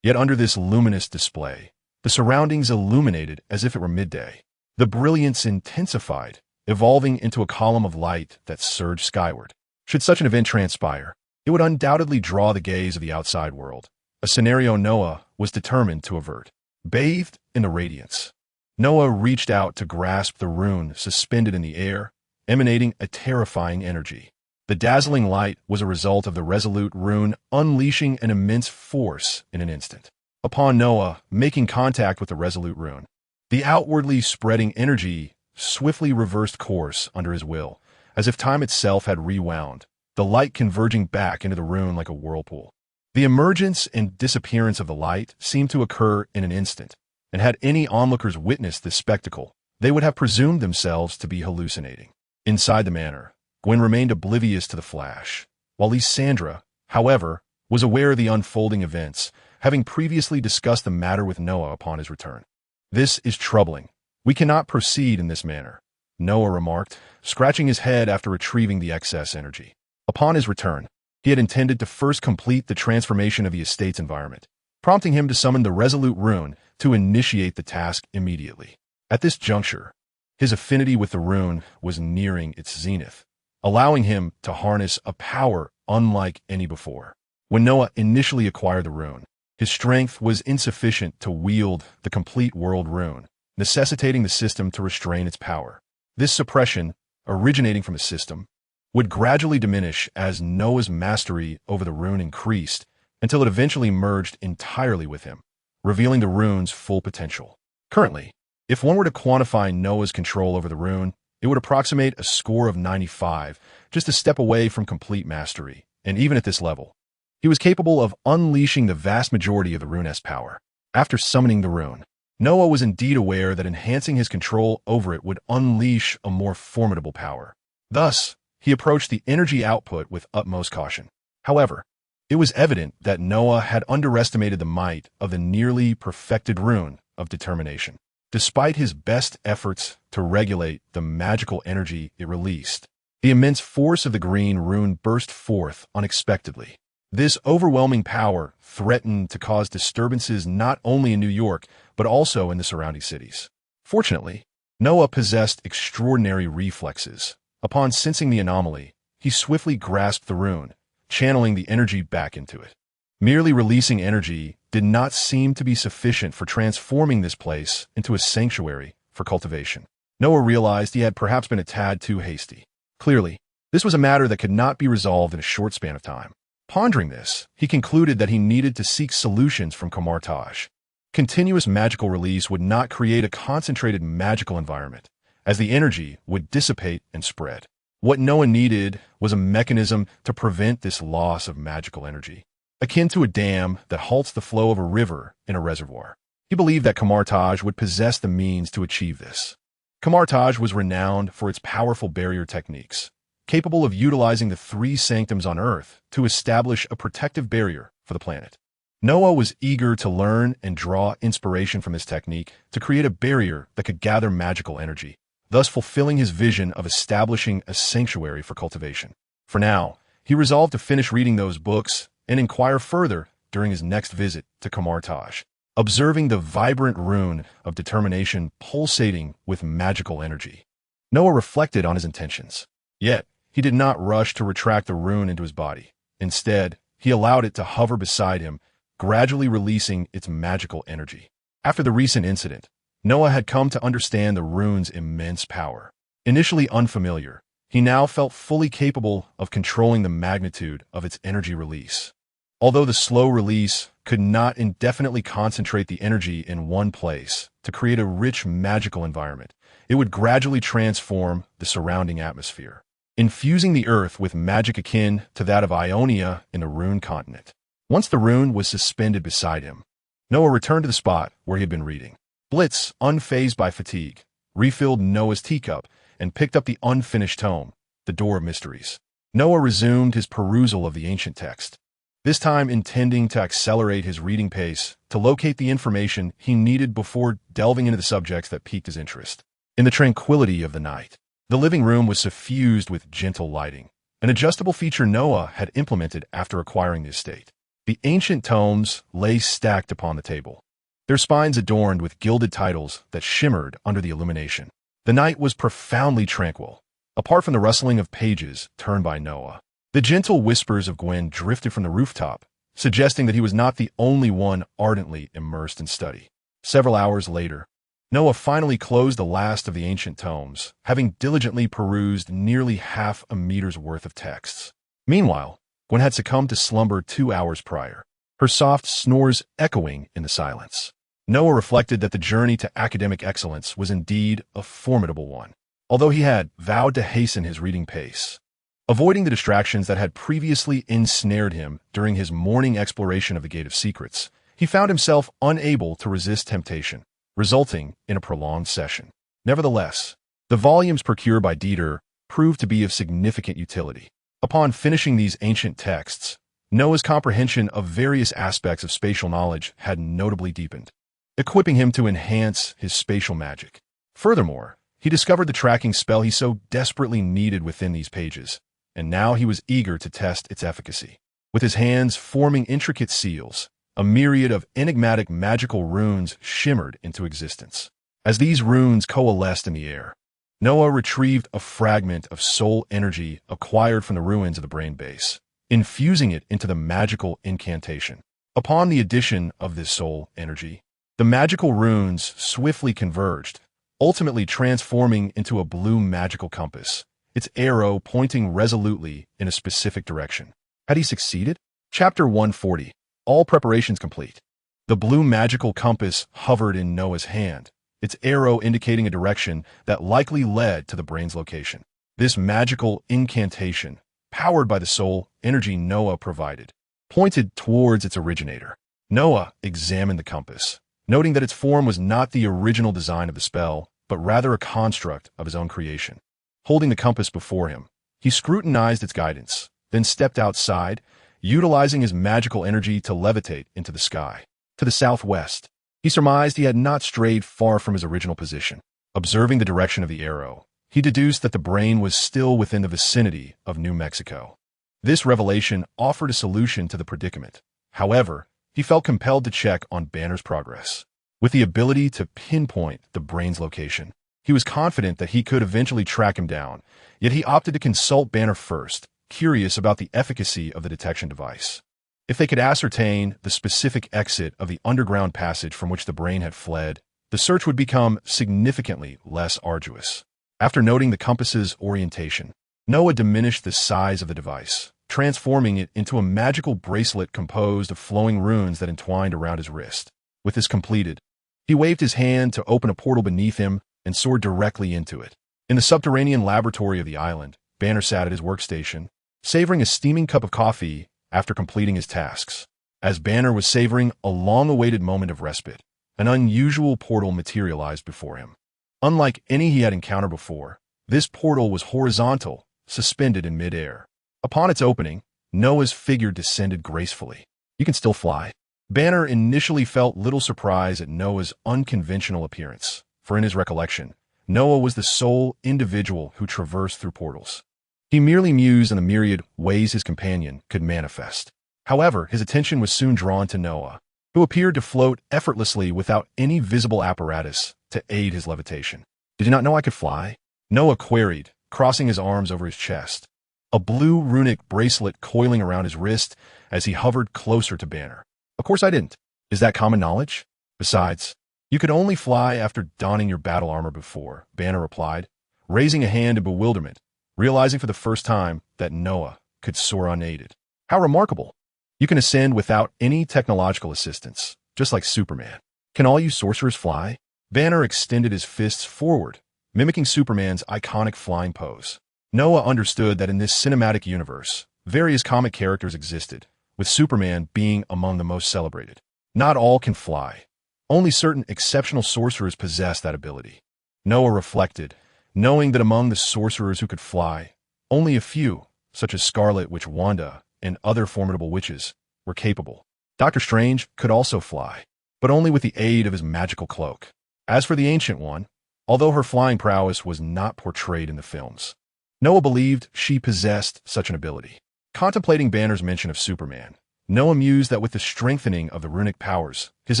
Yet under this luminous display, the surroundings illuminated as if it were midday. The brilliance intensified, evolving into a column of light that surged skyward. Should such an event transpire, it would undoubtedly draw the gaze of the outside world, a scenario Noah was determined to avert. Bathed in the radiance, Noah reached out to grasp the rune suspended in the air, emanating a terrifying energy. The dazzling light was a result of the resolute rune unleashing an immense force in an instant. Upon Noah making contact with the resolute rune, the outwardly spreading energy swiftly reversed course under his will, as if time itself had rewound, the light converging back into the rune like a whirlpool. The emergence and disappearance of the light seemed to occur in an instant, and had any onlookers witnessed this spectacle, they would have presumed themselves to be hallucinating. Inside the manor, Gwen remained oblivious to the flash, while Lysandra, however, was aware of the unfolding events, having previously discussed the matter with Noah upon his return. "This is troubling. We cannot proceed in this manner," Noah remarked, scratching his head after retrieving the excess energy. Upon his return, he had intended to first complete the transformation of the estate's environment, prompting him to summon the resolute rune to initiate the task immediately. At this juncture, his affinity with the rune was nearing its zenith, allowing him to harness a power unlike any before. When Noah initially acquired the rune, his strength was insufficient to wield the complete world rune, necessitating the system to restrain its power. This suppression, originating from the system, would gradually diminish as Noah's mastery over the rune increased until it eventually merged entirely with him, revealing the rune's full potential. Currently, if one were to quantify Noah's control over the rune, it would approximate a score of 95, just a step away from complete mastery, and even at this level, he was capable of unleashing the vast majority of the rune's power. After summoning the rune, Noah was indeed aware that enhancing his control over it would unleash a more formidable power. Thus, he approached the energy output with utmost caution. However, it was evident that Noah had underestimated the might of the nearly perfected rune of determination. Despite his best efforts to regulate the magical energy it released, the immense force of the green rune burst forth unexpectedly. This overwhelming power threatened to cause disturbances not only in New York, but also in the surrounding cities. Fortunately, Noah possessed extraordinary reflexes. Upon sensing the anomaly, he swiftly grasped the rune, channeling the energy back into it. Merely releasing energy did not seem to be sufficient for transforming this place into a sanctuary for cultivation. Noah realized he had perhaps been a tad too hasty. Clearly, this was a matter that could not be resolved in a short span of time. Pondering this, he concluded that he needed to seek solutions from Heimerdinger. Continuous magical release would not create a concentrated magical environment, as the energy would dissipate and spread. What Noah needed was a mechanism to prevent this loss of magical energy, akin to a dam that halts the flow of a river in a reservoir. He believed that Heimerdinger would possess the means to achieve this. Heimerdinger was renowned for its powerful barrier techniques, capable of utilizing the three sanctums on Earth to establish a protective barrier for the planet. Noah was eager to learn and draw inspiration from this technique to create a barrier that could gather magical energy, thus fulfilling his vision of establishing a sanctuary for cultivation. For now, he resolved to finish reading those books and inquire further during his next visit to Heimerdinger, observing the vibrant rune of determination pulsating with magical energy. Noah reflected on his intentions. Yet, he did not rush to retract the rune into his body. Instead, he allowed it to hover beside him, gradually releasing its magical energy. After the recent incident, Noah had come to understand the rune's immense power. Initially unfamiliar, he now felt fully capable of controlling the magnitude of its energy release. Although the slow release could not indefinitely concentrate the energy in one place to create a rich magical environment, it would gradually transform the surrounding atmosphere, infusing the earth with magic akin to that of Ionia in the rune continent. Once the rune was suspended beside him, Noah returned to the spot where he had been reading. Blitz, unfazed by fatigue, refilled Noah's teacup and picked up the unfinished tome, The Door of Mysteries. Noah resumed his perusal of the ancient text, this time intending to accelerate his reading pace to locate the information he needed before delving into the subjects that piqued his interest. In the tranquility of the night, the living room was suffused with gentle lighting, an adjustable feature Noah had implemented after acquiring the estate. The ancient tomes lay stacked upon the table, their spines adorned with gilded titles that shimmered under the illumination. The night was profoundly tranquil, apart from the rustling of pages turned by Noah. The gentle whispers of Gwen drifted from the rooftop, suggesting that he was not the only one ardently immersed in study. Several hours later, Noah finally closed the last of the ancient tomes, having diligently perused nearly half a meter's worth of texts. Meanwhile, Gwen had succumbed to slumber 2 hours prior, her soft snores echoing in the silence. Noah reflected that the journey to academic excellence was indeed a formidable one, although he had vowed to hasten his reading pace. Avoiding the distractions that had previously ensnared him during his morning exploration of the Gate of Secrets, he found himself unable to resist temptation, resulting in a prolonged session. Nevertheless, the volumes procured by Dieter proved to be of significant utility. Upon finishing these ancient texts, Noah's comprehension of various aspects of spatial knowledge had notably deepened, equipping him to enhance his spatial magic. Furthermore, he discovered the tracking spell he so desperately needed within these pages, and now he was eager to test its efficacy. With his hands forming intricate seals, a myriad of enigmatic magical runes shimmered into existence. As these runes coalesced in the air, Noah retrieved a fragment of soul energy acquired from the ruins of the brain base, infusing it into the magical incantation. Upon the addition of this soul energy, the magical runes swiftly converged, ultimately transforming into a blue magical compass, its arrow pointing resolutely in a specific direction. Had he succeeded? Chapter 140. All preparations complete. The blue magical compass hovered in Noah's hand, its arrow indicating a direction that likely led to the brain's location. This magical incantation, powered by the soul energy Noah provided, pointed towards its originator. Noah examined the compass, noting that its form was not the original design of the spell, but rather a construct of his own creation. Holding the compass before him, he scrutinized its guidance, then stepped outside, utilizing his magical energy to levitate into the sky. To the southwest, he surmised he had not strayed far from his original position. Observing the direction of the arrow, he deduced that the brain was still within the vicinity of New Mexico. This revelation offered a solution to the predicament. However, he felt compelled to check on Banner's progress. With the ability to pinpoint the brain's location, he was confident that he could eventually track him down, yet he opted to consult Banner first, curious about the efficacy of the detection device. If they could ascertain the specific exit of the underground passage from which the brain had fled, the search would become significantly less arduous. After noting the compass's orientation, Noah diminished the size of the device, transforming it into a magical bracelet composed of flowing runes that entwined around his wrist. With this completed, he waved his hand to open a portal beneath him and soared directly into it. In the subterranean laboratory of the island, Banner sat at his workstation, savoring a steaming cup of coffee after completing his tasks. As Banner was savoring a long-awaited moment of respite, an unusual portal materialized before him. Unlike any he had encountered before, this portal was horizontal, suspended in midair. Upon its opening, Noah's figure descended gracefully. "You can still fly?" Banner initially felt little surprise at Noah's unconventional appearance, for in his recollection, Noah was the sole individual who traversed through portals. He merely mused on the myriad ways his companion could manifest. However, his attention was soon drawn to Noah, who appeared to float effortlessly without any visible apparatus to aid his levitation. "Did you not know I could fly?" Noah queried, crossing his arms over his chest, a blue runic bracelet coiling around his wrist as he hovered closer to Banner. "Of course I didn't. Is that common knowledge? Besides, you could only fly after donning your battle armor before," Banner replied, raising a hand in bewilderment, realizing for the first time that Noah could soar unaided. "How remarkable! You can ascend without any technological assistance, just like Superman. Can all you sorcerers fly?" Banner extended his fists forward, mimicking Superman's iconic flying pose. Noah understood that in this cinematic universe, various comic characters existed, with Superman being among the most celebrated. Not all can fly. Only certain exceptional sorcerers possess that ability. Noah reflected, knowing that among the sorcerers who could fly, only a few, such as Scarlet Witch Wanda and other formidable witches, were capable. Doctor Strange could also fly, but only with the aid of his magical cloak. As for the Ancient One, although her flying prowess was not portrayed in the films, Noah believed she possessed such an ability. Contemplating Banner's mention of Superman, Noah mused that with the strengthening of the runic powers, his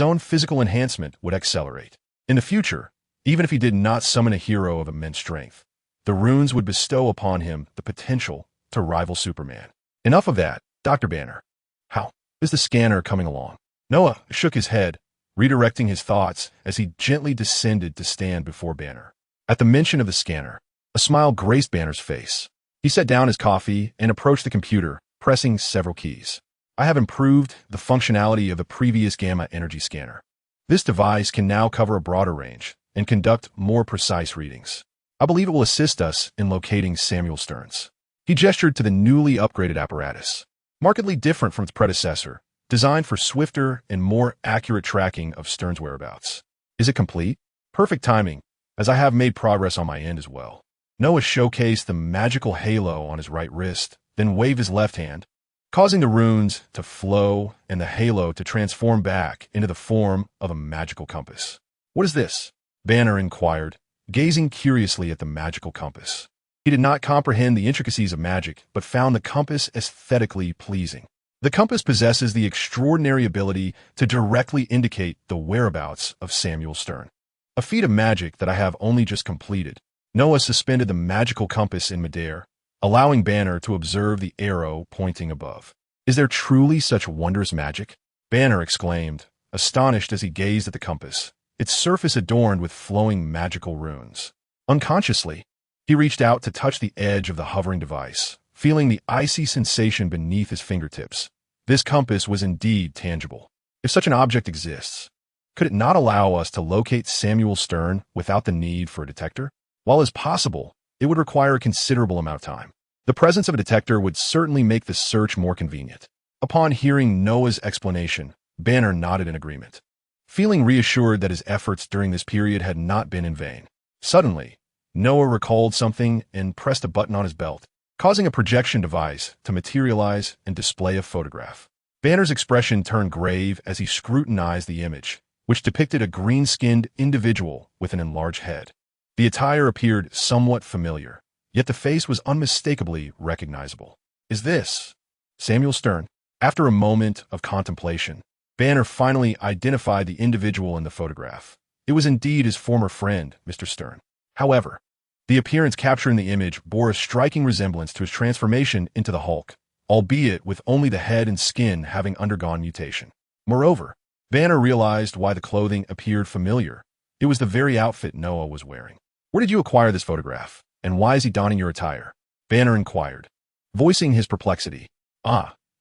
own physical enhancement would accelerate. In the future, even if he did not summon a hero of immense strength, the runes would bestow upon him the potential to rival Superman. Enough of that, Dr. Banner. How is the scanner coming along? Noah shook his head, redirecting his thoughts as he gently descended to stand before Banner. At the mention of the scanner, a smile graced Banner's face. He set down his coffee and approached the computer, pressing several keys. I have improved the functionality of the previous gamma energy scanner. This device can now cover a broader range and conduct more precise readings. I believe it will assist us in locating Samuel Stern's. He gestured to the newly upgraded apparatus, markedly different from its predecessor, designed for swifter and more accurate tracking of Stern's whereabouts. Is it complete? Perfect timing, as I have made progress on my end as well. Noah showcased the magical halo on his right wrist, then waved his left hand, causing the runes to flow and the halo to transform back into the form of a magical compass. What is this? Banner inquired, gazing curiously at the magical compass. He did not comprehend the intricacies of magic, but found the compass aesthetically pleasing. The compass possesses the extraordinary ability to directly indicate the whereabouts of Samuel Stern, a feat of magic that I have only just completed. Noah suspended the magical compass in midair, allowing Banner to observe the arrow pointing above. Is there truly such wondrous magic? Banner exclaimed, astonished as he gazed at the compass, its surface adorned with flowing magical runes. Unconsciously, he reached out to touch the edge of the hovering device, feeling the icy sensation beneath his fingertips. This compass was indeed tangible. If such an object exists, could it not allow us to locate Samuel Stern without the need for a detector? While it's possible, it would require a considerable amount of time. The presence of a detector would certainly make the search more convenient. Upon hearing Noah's explanation, Banner nodded in agreement, feeling reassured that his efforts during this period had not been in vain. Suddenly, Noah recalled something and pressed a button on his belt, causing a projection device to materialize and display a photograph. Banner's expression turned grave as he scrutinized the image, which depicted a green-skinned individual with an enlarged head. The attire appeared somewhat familiar, yet the face was unmistakably recognizable. Is this Samuel Stern? After a moment of contemplation, Banner finally identified the individual in the photograph. It was indeed his former friend, Mr. Stern. However, the appearance captured in the image bore a striking resemblance to his transformation into the Hulk, albeit with only the head and skin having undergone mutation. Moreover, Banner realized why the clothing appeared familiar. It was the very outfit Noah was wearing. Where did you acquire this photograph, and why is he donning your attire? Banner inquired, voicing his perplexity.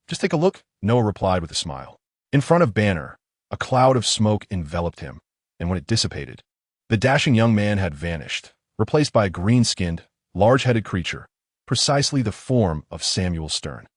Just take a look, Noah replied with a smile. In front of Banner, a cloud of smoke enveloped him, and when it dissipated, the dashing young man had vanished, replaced by a green-skinned, large-headed creature, precisely the form of Samuel Stern.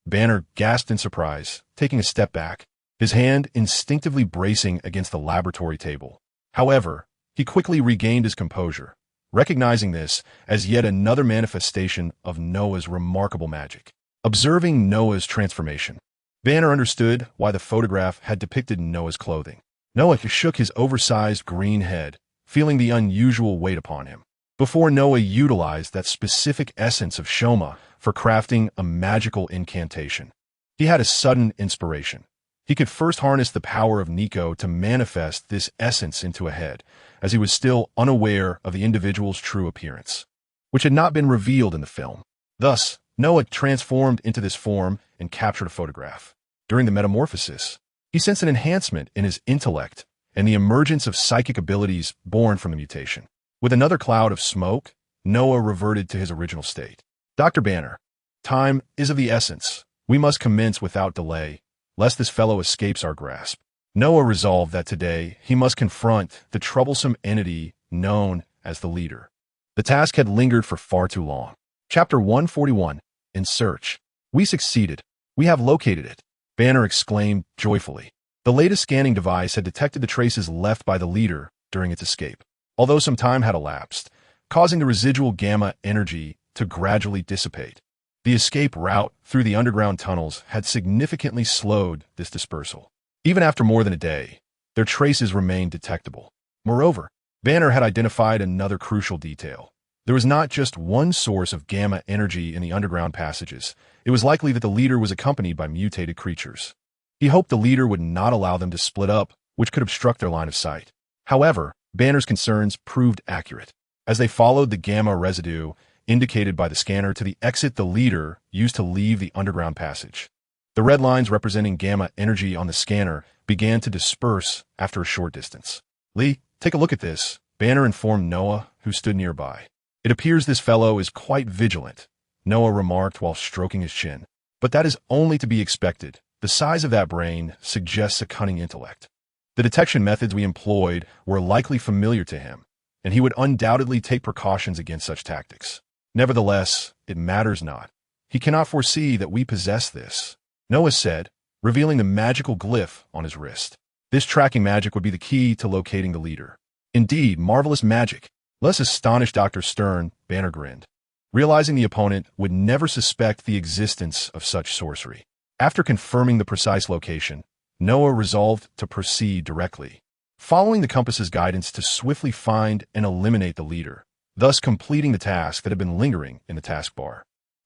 Banner gasped in surprise, taking a step back, his hand instinctively bracing against the laboratory table. However, he quickly regained his composure, recognizing this as yet another manifestation of Noah's remarkable magic. Observing Noah's transformation, Banner understood why the photograph had depicted Noah's clothing. Noah shook his oversized green head, feeling the unusual weight upon him. Before Noah utilized that specific essence of Shoma for crafting a magical incantation, he had a sudden inspiration. He could first harness the power of Nico to manifest this essence into a head, as he was still unaware of the individual's true appearance, which had not been revealed in the film. Thus, Noah transformed into this form and captured a photograph. During the metamorphosis, he sensed an enhancement in his intellect and the emergence of psychic abilities born from the mutation. With another cloud of smoke, Noah reverted to his original state. Dr. Banner, time is of the essence. We must commence without delay, lest this fellow escapes our grasp. Noah resolved that today he must confront the troublesome entity known as the leader. The task had lingered for far too long. Chapter 141, In Search. We succeeded. We have located it, Banner exclaimed joyfully. The latest scanning device had detected the traces left by the leader during its escape, although some time had elapsed, causing the residual gamma energy to gradually dissipate. The escape route through the underground tunnels had significantly slowed this dispersal. Even after more than a day, their traces remained detectable. Moreover, Banner had identified another crucial detail. There was not just one source of gamma energy in the underground passages. It was likely that the leader was accompanied by mutated creatures. He hoped the leader would not allow them to split up, which could obstruct their line of sight. However, Banner's concerns proved accurate. As they followed the gamma residue indicated by the scanner to the exit the leader used to leave the underground passage, the red lines representing gamma energy on the scanner began to disperse after a short distance. "Lee, take a look at this," Banner informed Noah, who stood nearby. "It appears this fellow is quite vigilant," Noah remarked while stroking his chin. "But that is only to be expected. The size of that brain suggests a cunning intellect. The detection methods we employed were likely familiar to him, and he would undoubtedly take precautions against such tactics. Nevertheless, it matters not. He cannot foresee that we possess this," Noah said, revealing the magical glyph on his wrist. This tracking magic would be the key to locating the leader. "Indeed, marvelous magic." Less astonished Dr. Stern, Banner grinned, realizing the opponent would never suspect the existence of such sorcery. After confirming the precise location, Noah resolved to proceed directly, following the compass's guidance to swiftly find and eliminate the leader, thus completing the task that had been lingering in the taskbar.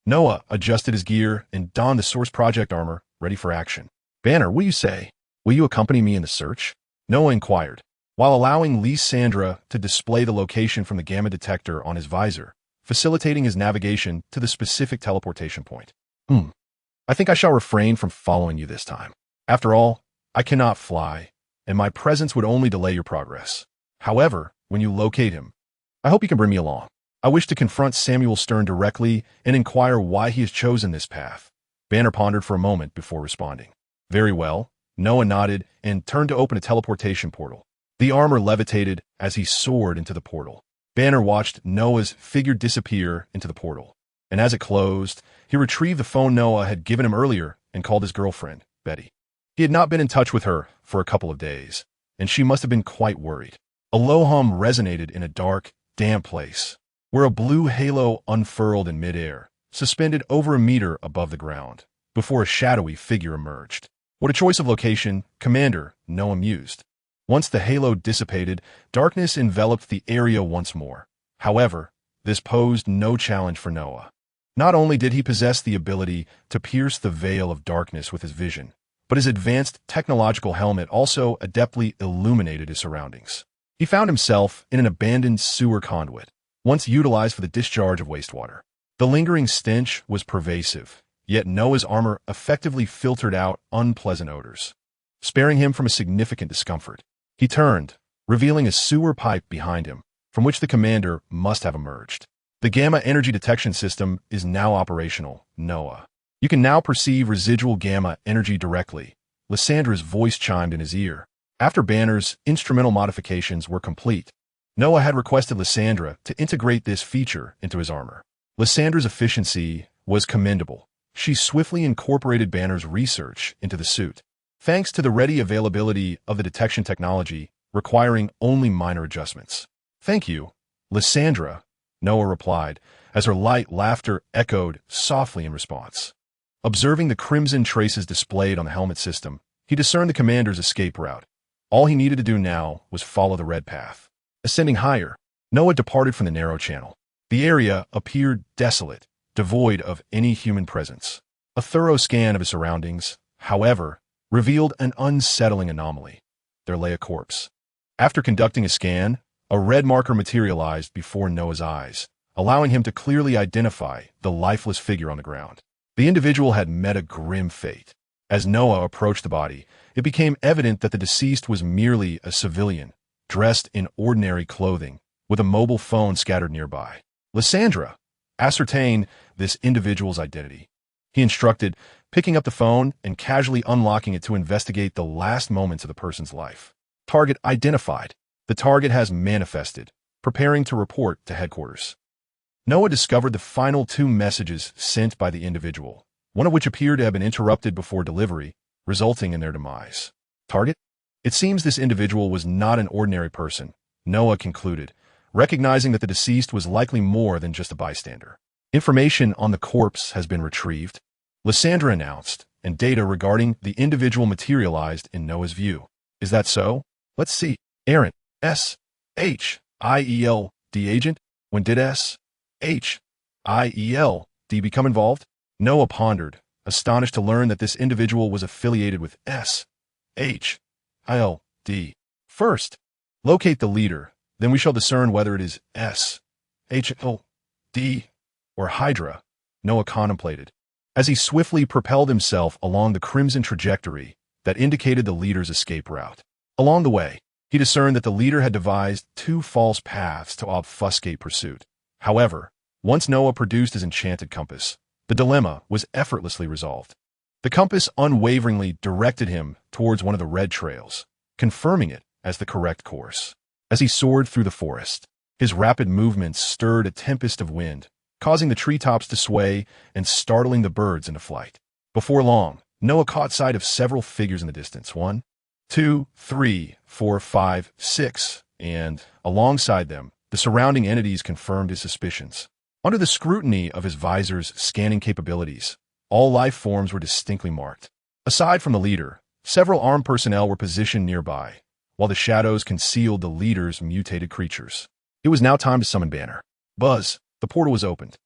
Noah adjusted his gear and donned the Source Project armor, ready for action. "Banner, what do you say? Will you accompany me in the search?" Noah inquired, while allowing Lysandra to display the location from the gamma detector on his visor, facilitating his navigation to the specific teleportation point. I think I shall refrain from following you this time. After all, I cannot fly, and my presence would only delay your progress. However, when you locate him, I hope you can bring me along. I wish to confront Samuel Stern directly and inquire why he has chosen this path." Banner pondered for a moment before responding. "Very well." Noah nodded and turned to open a teleportation portal. The armor levitated as he soared into the portal. Banner watched Noah's figure disappear into the portal, and as it closed, he retrieved the phone Noah had given him earlier and called his girlfriend, Betty. He had not been in touch with her for a couple of days, and she must have been quite worried. A low hum resonated in a dark, damp place, where a blue halo unfurled in midair, suspended over a meter above the ground, before a shadowy figure emerged. "What a choice of location, Commander," Noah mused. Once the halo dissipated, darkness enveloped the area once more. However, this posed no challenge for Noah. Not only did he possess the ability to pierce the veil of darkness with his vision, but his advanced technological helmet also adeptly illuminated his surroundings. He found himself in an abandoned sewer conduit, once utilized for the discharge of wastewater. The lingering stench was pervasive, yet Noah's armor effectively filtered out unpleasant odors, sparing him from a significant discomfort. He turned, revealing a sewer pipe behind him, from which the commander must have emerged. "The gamma energy detection system is now operational, Noah. You can now perceive residual gamma energy directly," Lysandra's voice chimed in his ear. After Banner's instrumental modifications were complete, Noah had requested Lysandra to integrate this feature into his armor. Lysandra's efficiency was commendable. She swiftly incorporated Banner's research into the suit, thanks to the ready availability of the detection technology, requiring only minor adjustments. "Thank you, Lysandra," Noah replied, as her light laughter echoed softly in response. Observing the crimson traces displayed on the helmet system, he discerned the commander's escape route. All he needed to do now was follow the red path. Ascending higher, Noah departed from the narrow channel. The area appeared desolate, devoid of any human presence. A thorough scan of his surroundings, however, revealed an unsettling anomaly. There lay a corpse. After conducting a scan, a red marker materialized before Noah's eyes, allowing him to clearly identify the lifeless figure on the ground. The individual had met a grim fate. As Noah approached the body, it became evident that the deceased was merely a civilian, dressed in ordinary clothing, with a mobile phone scattered nearby. "Lysandra, ascertain this individual's identity," he instructed, picking up the phone and casually unlocking it to investigate the last moments of the person's life. "Target identified. The target has manifested, preparing to report to headquarters." Noah discovered the final 2 messages sent by the individual, one of which appeared to have been interrupted before delivery, resulting in their demise. "Target? It seems this individual was not an ordinary person," Noah concluded, recognizing that the deceased was likely more than just a bystander. "Information on the corpse has been retrieved," Lysandra announced, and data regarding the individual materialized in Noah's view. "Is that so? Let's see. Aaron, S. H. I. E. L. D. Agent? When did S. S-H-I-E-L-D become involved? Noah pondered, astonished to learn that this individual was affiliated with S-H-I-L-D. First, locate the leader, then we shall discern whether it is S-H-I-L-D or Hydra, Noah contemplated, as he swiftly propelled himself along the crimson trajectory that indicated the leader's escape route. Along the way, he discerned that the leader had devised two false paths to obfuscate pursuit. However, once Noah produced his enchanted compass, the dilemma was effortlessly resolved. The compass unwaveringly directed him towards one of the red trails, confirming it as the correct course. As he soared through the forest, his rapid movements stirred a tempest of wind, causing the treetops to sway and startling the birds into flight. Before long, Noah caught sight of several figures in the distance. 1, 2, 3, 4, 5, 6, and, alongside them, the surrounding entities confirmed his suspicions. Under the scrutiny of his visor's scanning capabilities, all life forms were distinctly marked. Aside from the leader, several armed personnel were positioned nearby, while the shadows concealed the leader's mutated creatures. It was now time to summon Banner. Buzz, the portal was opened,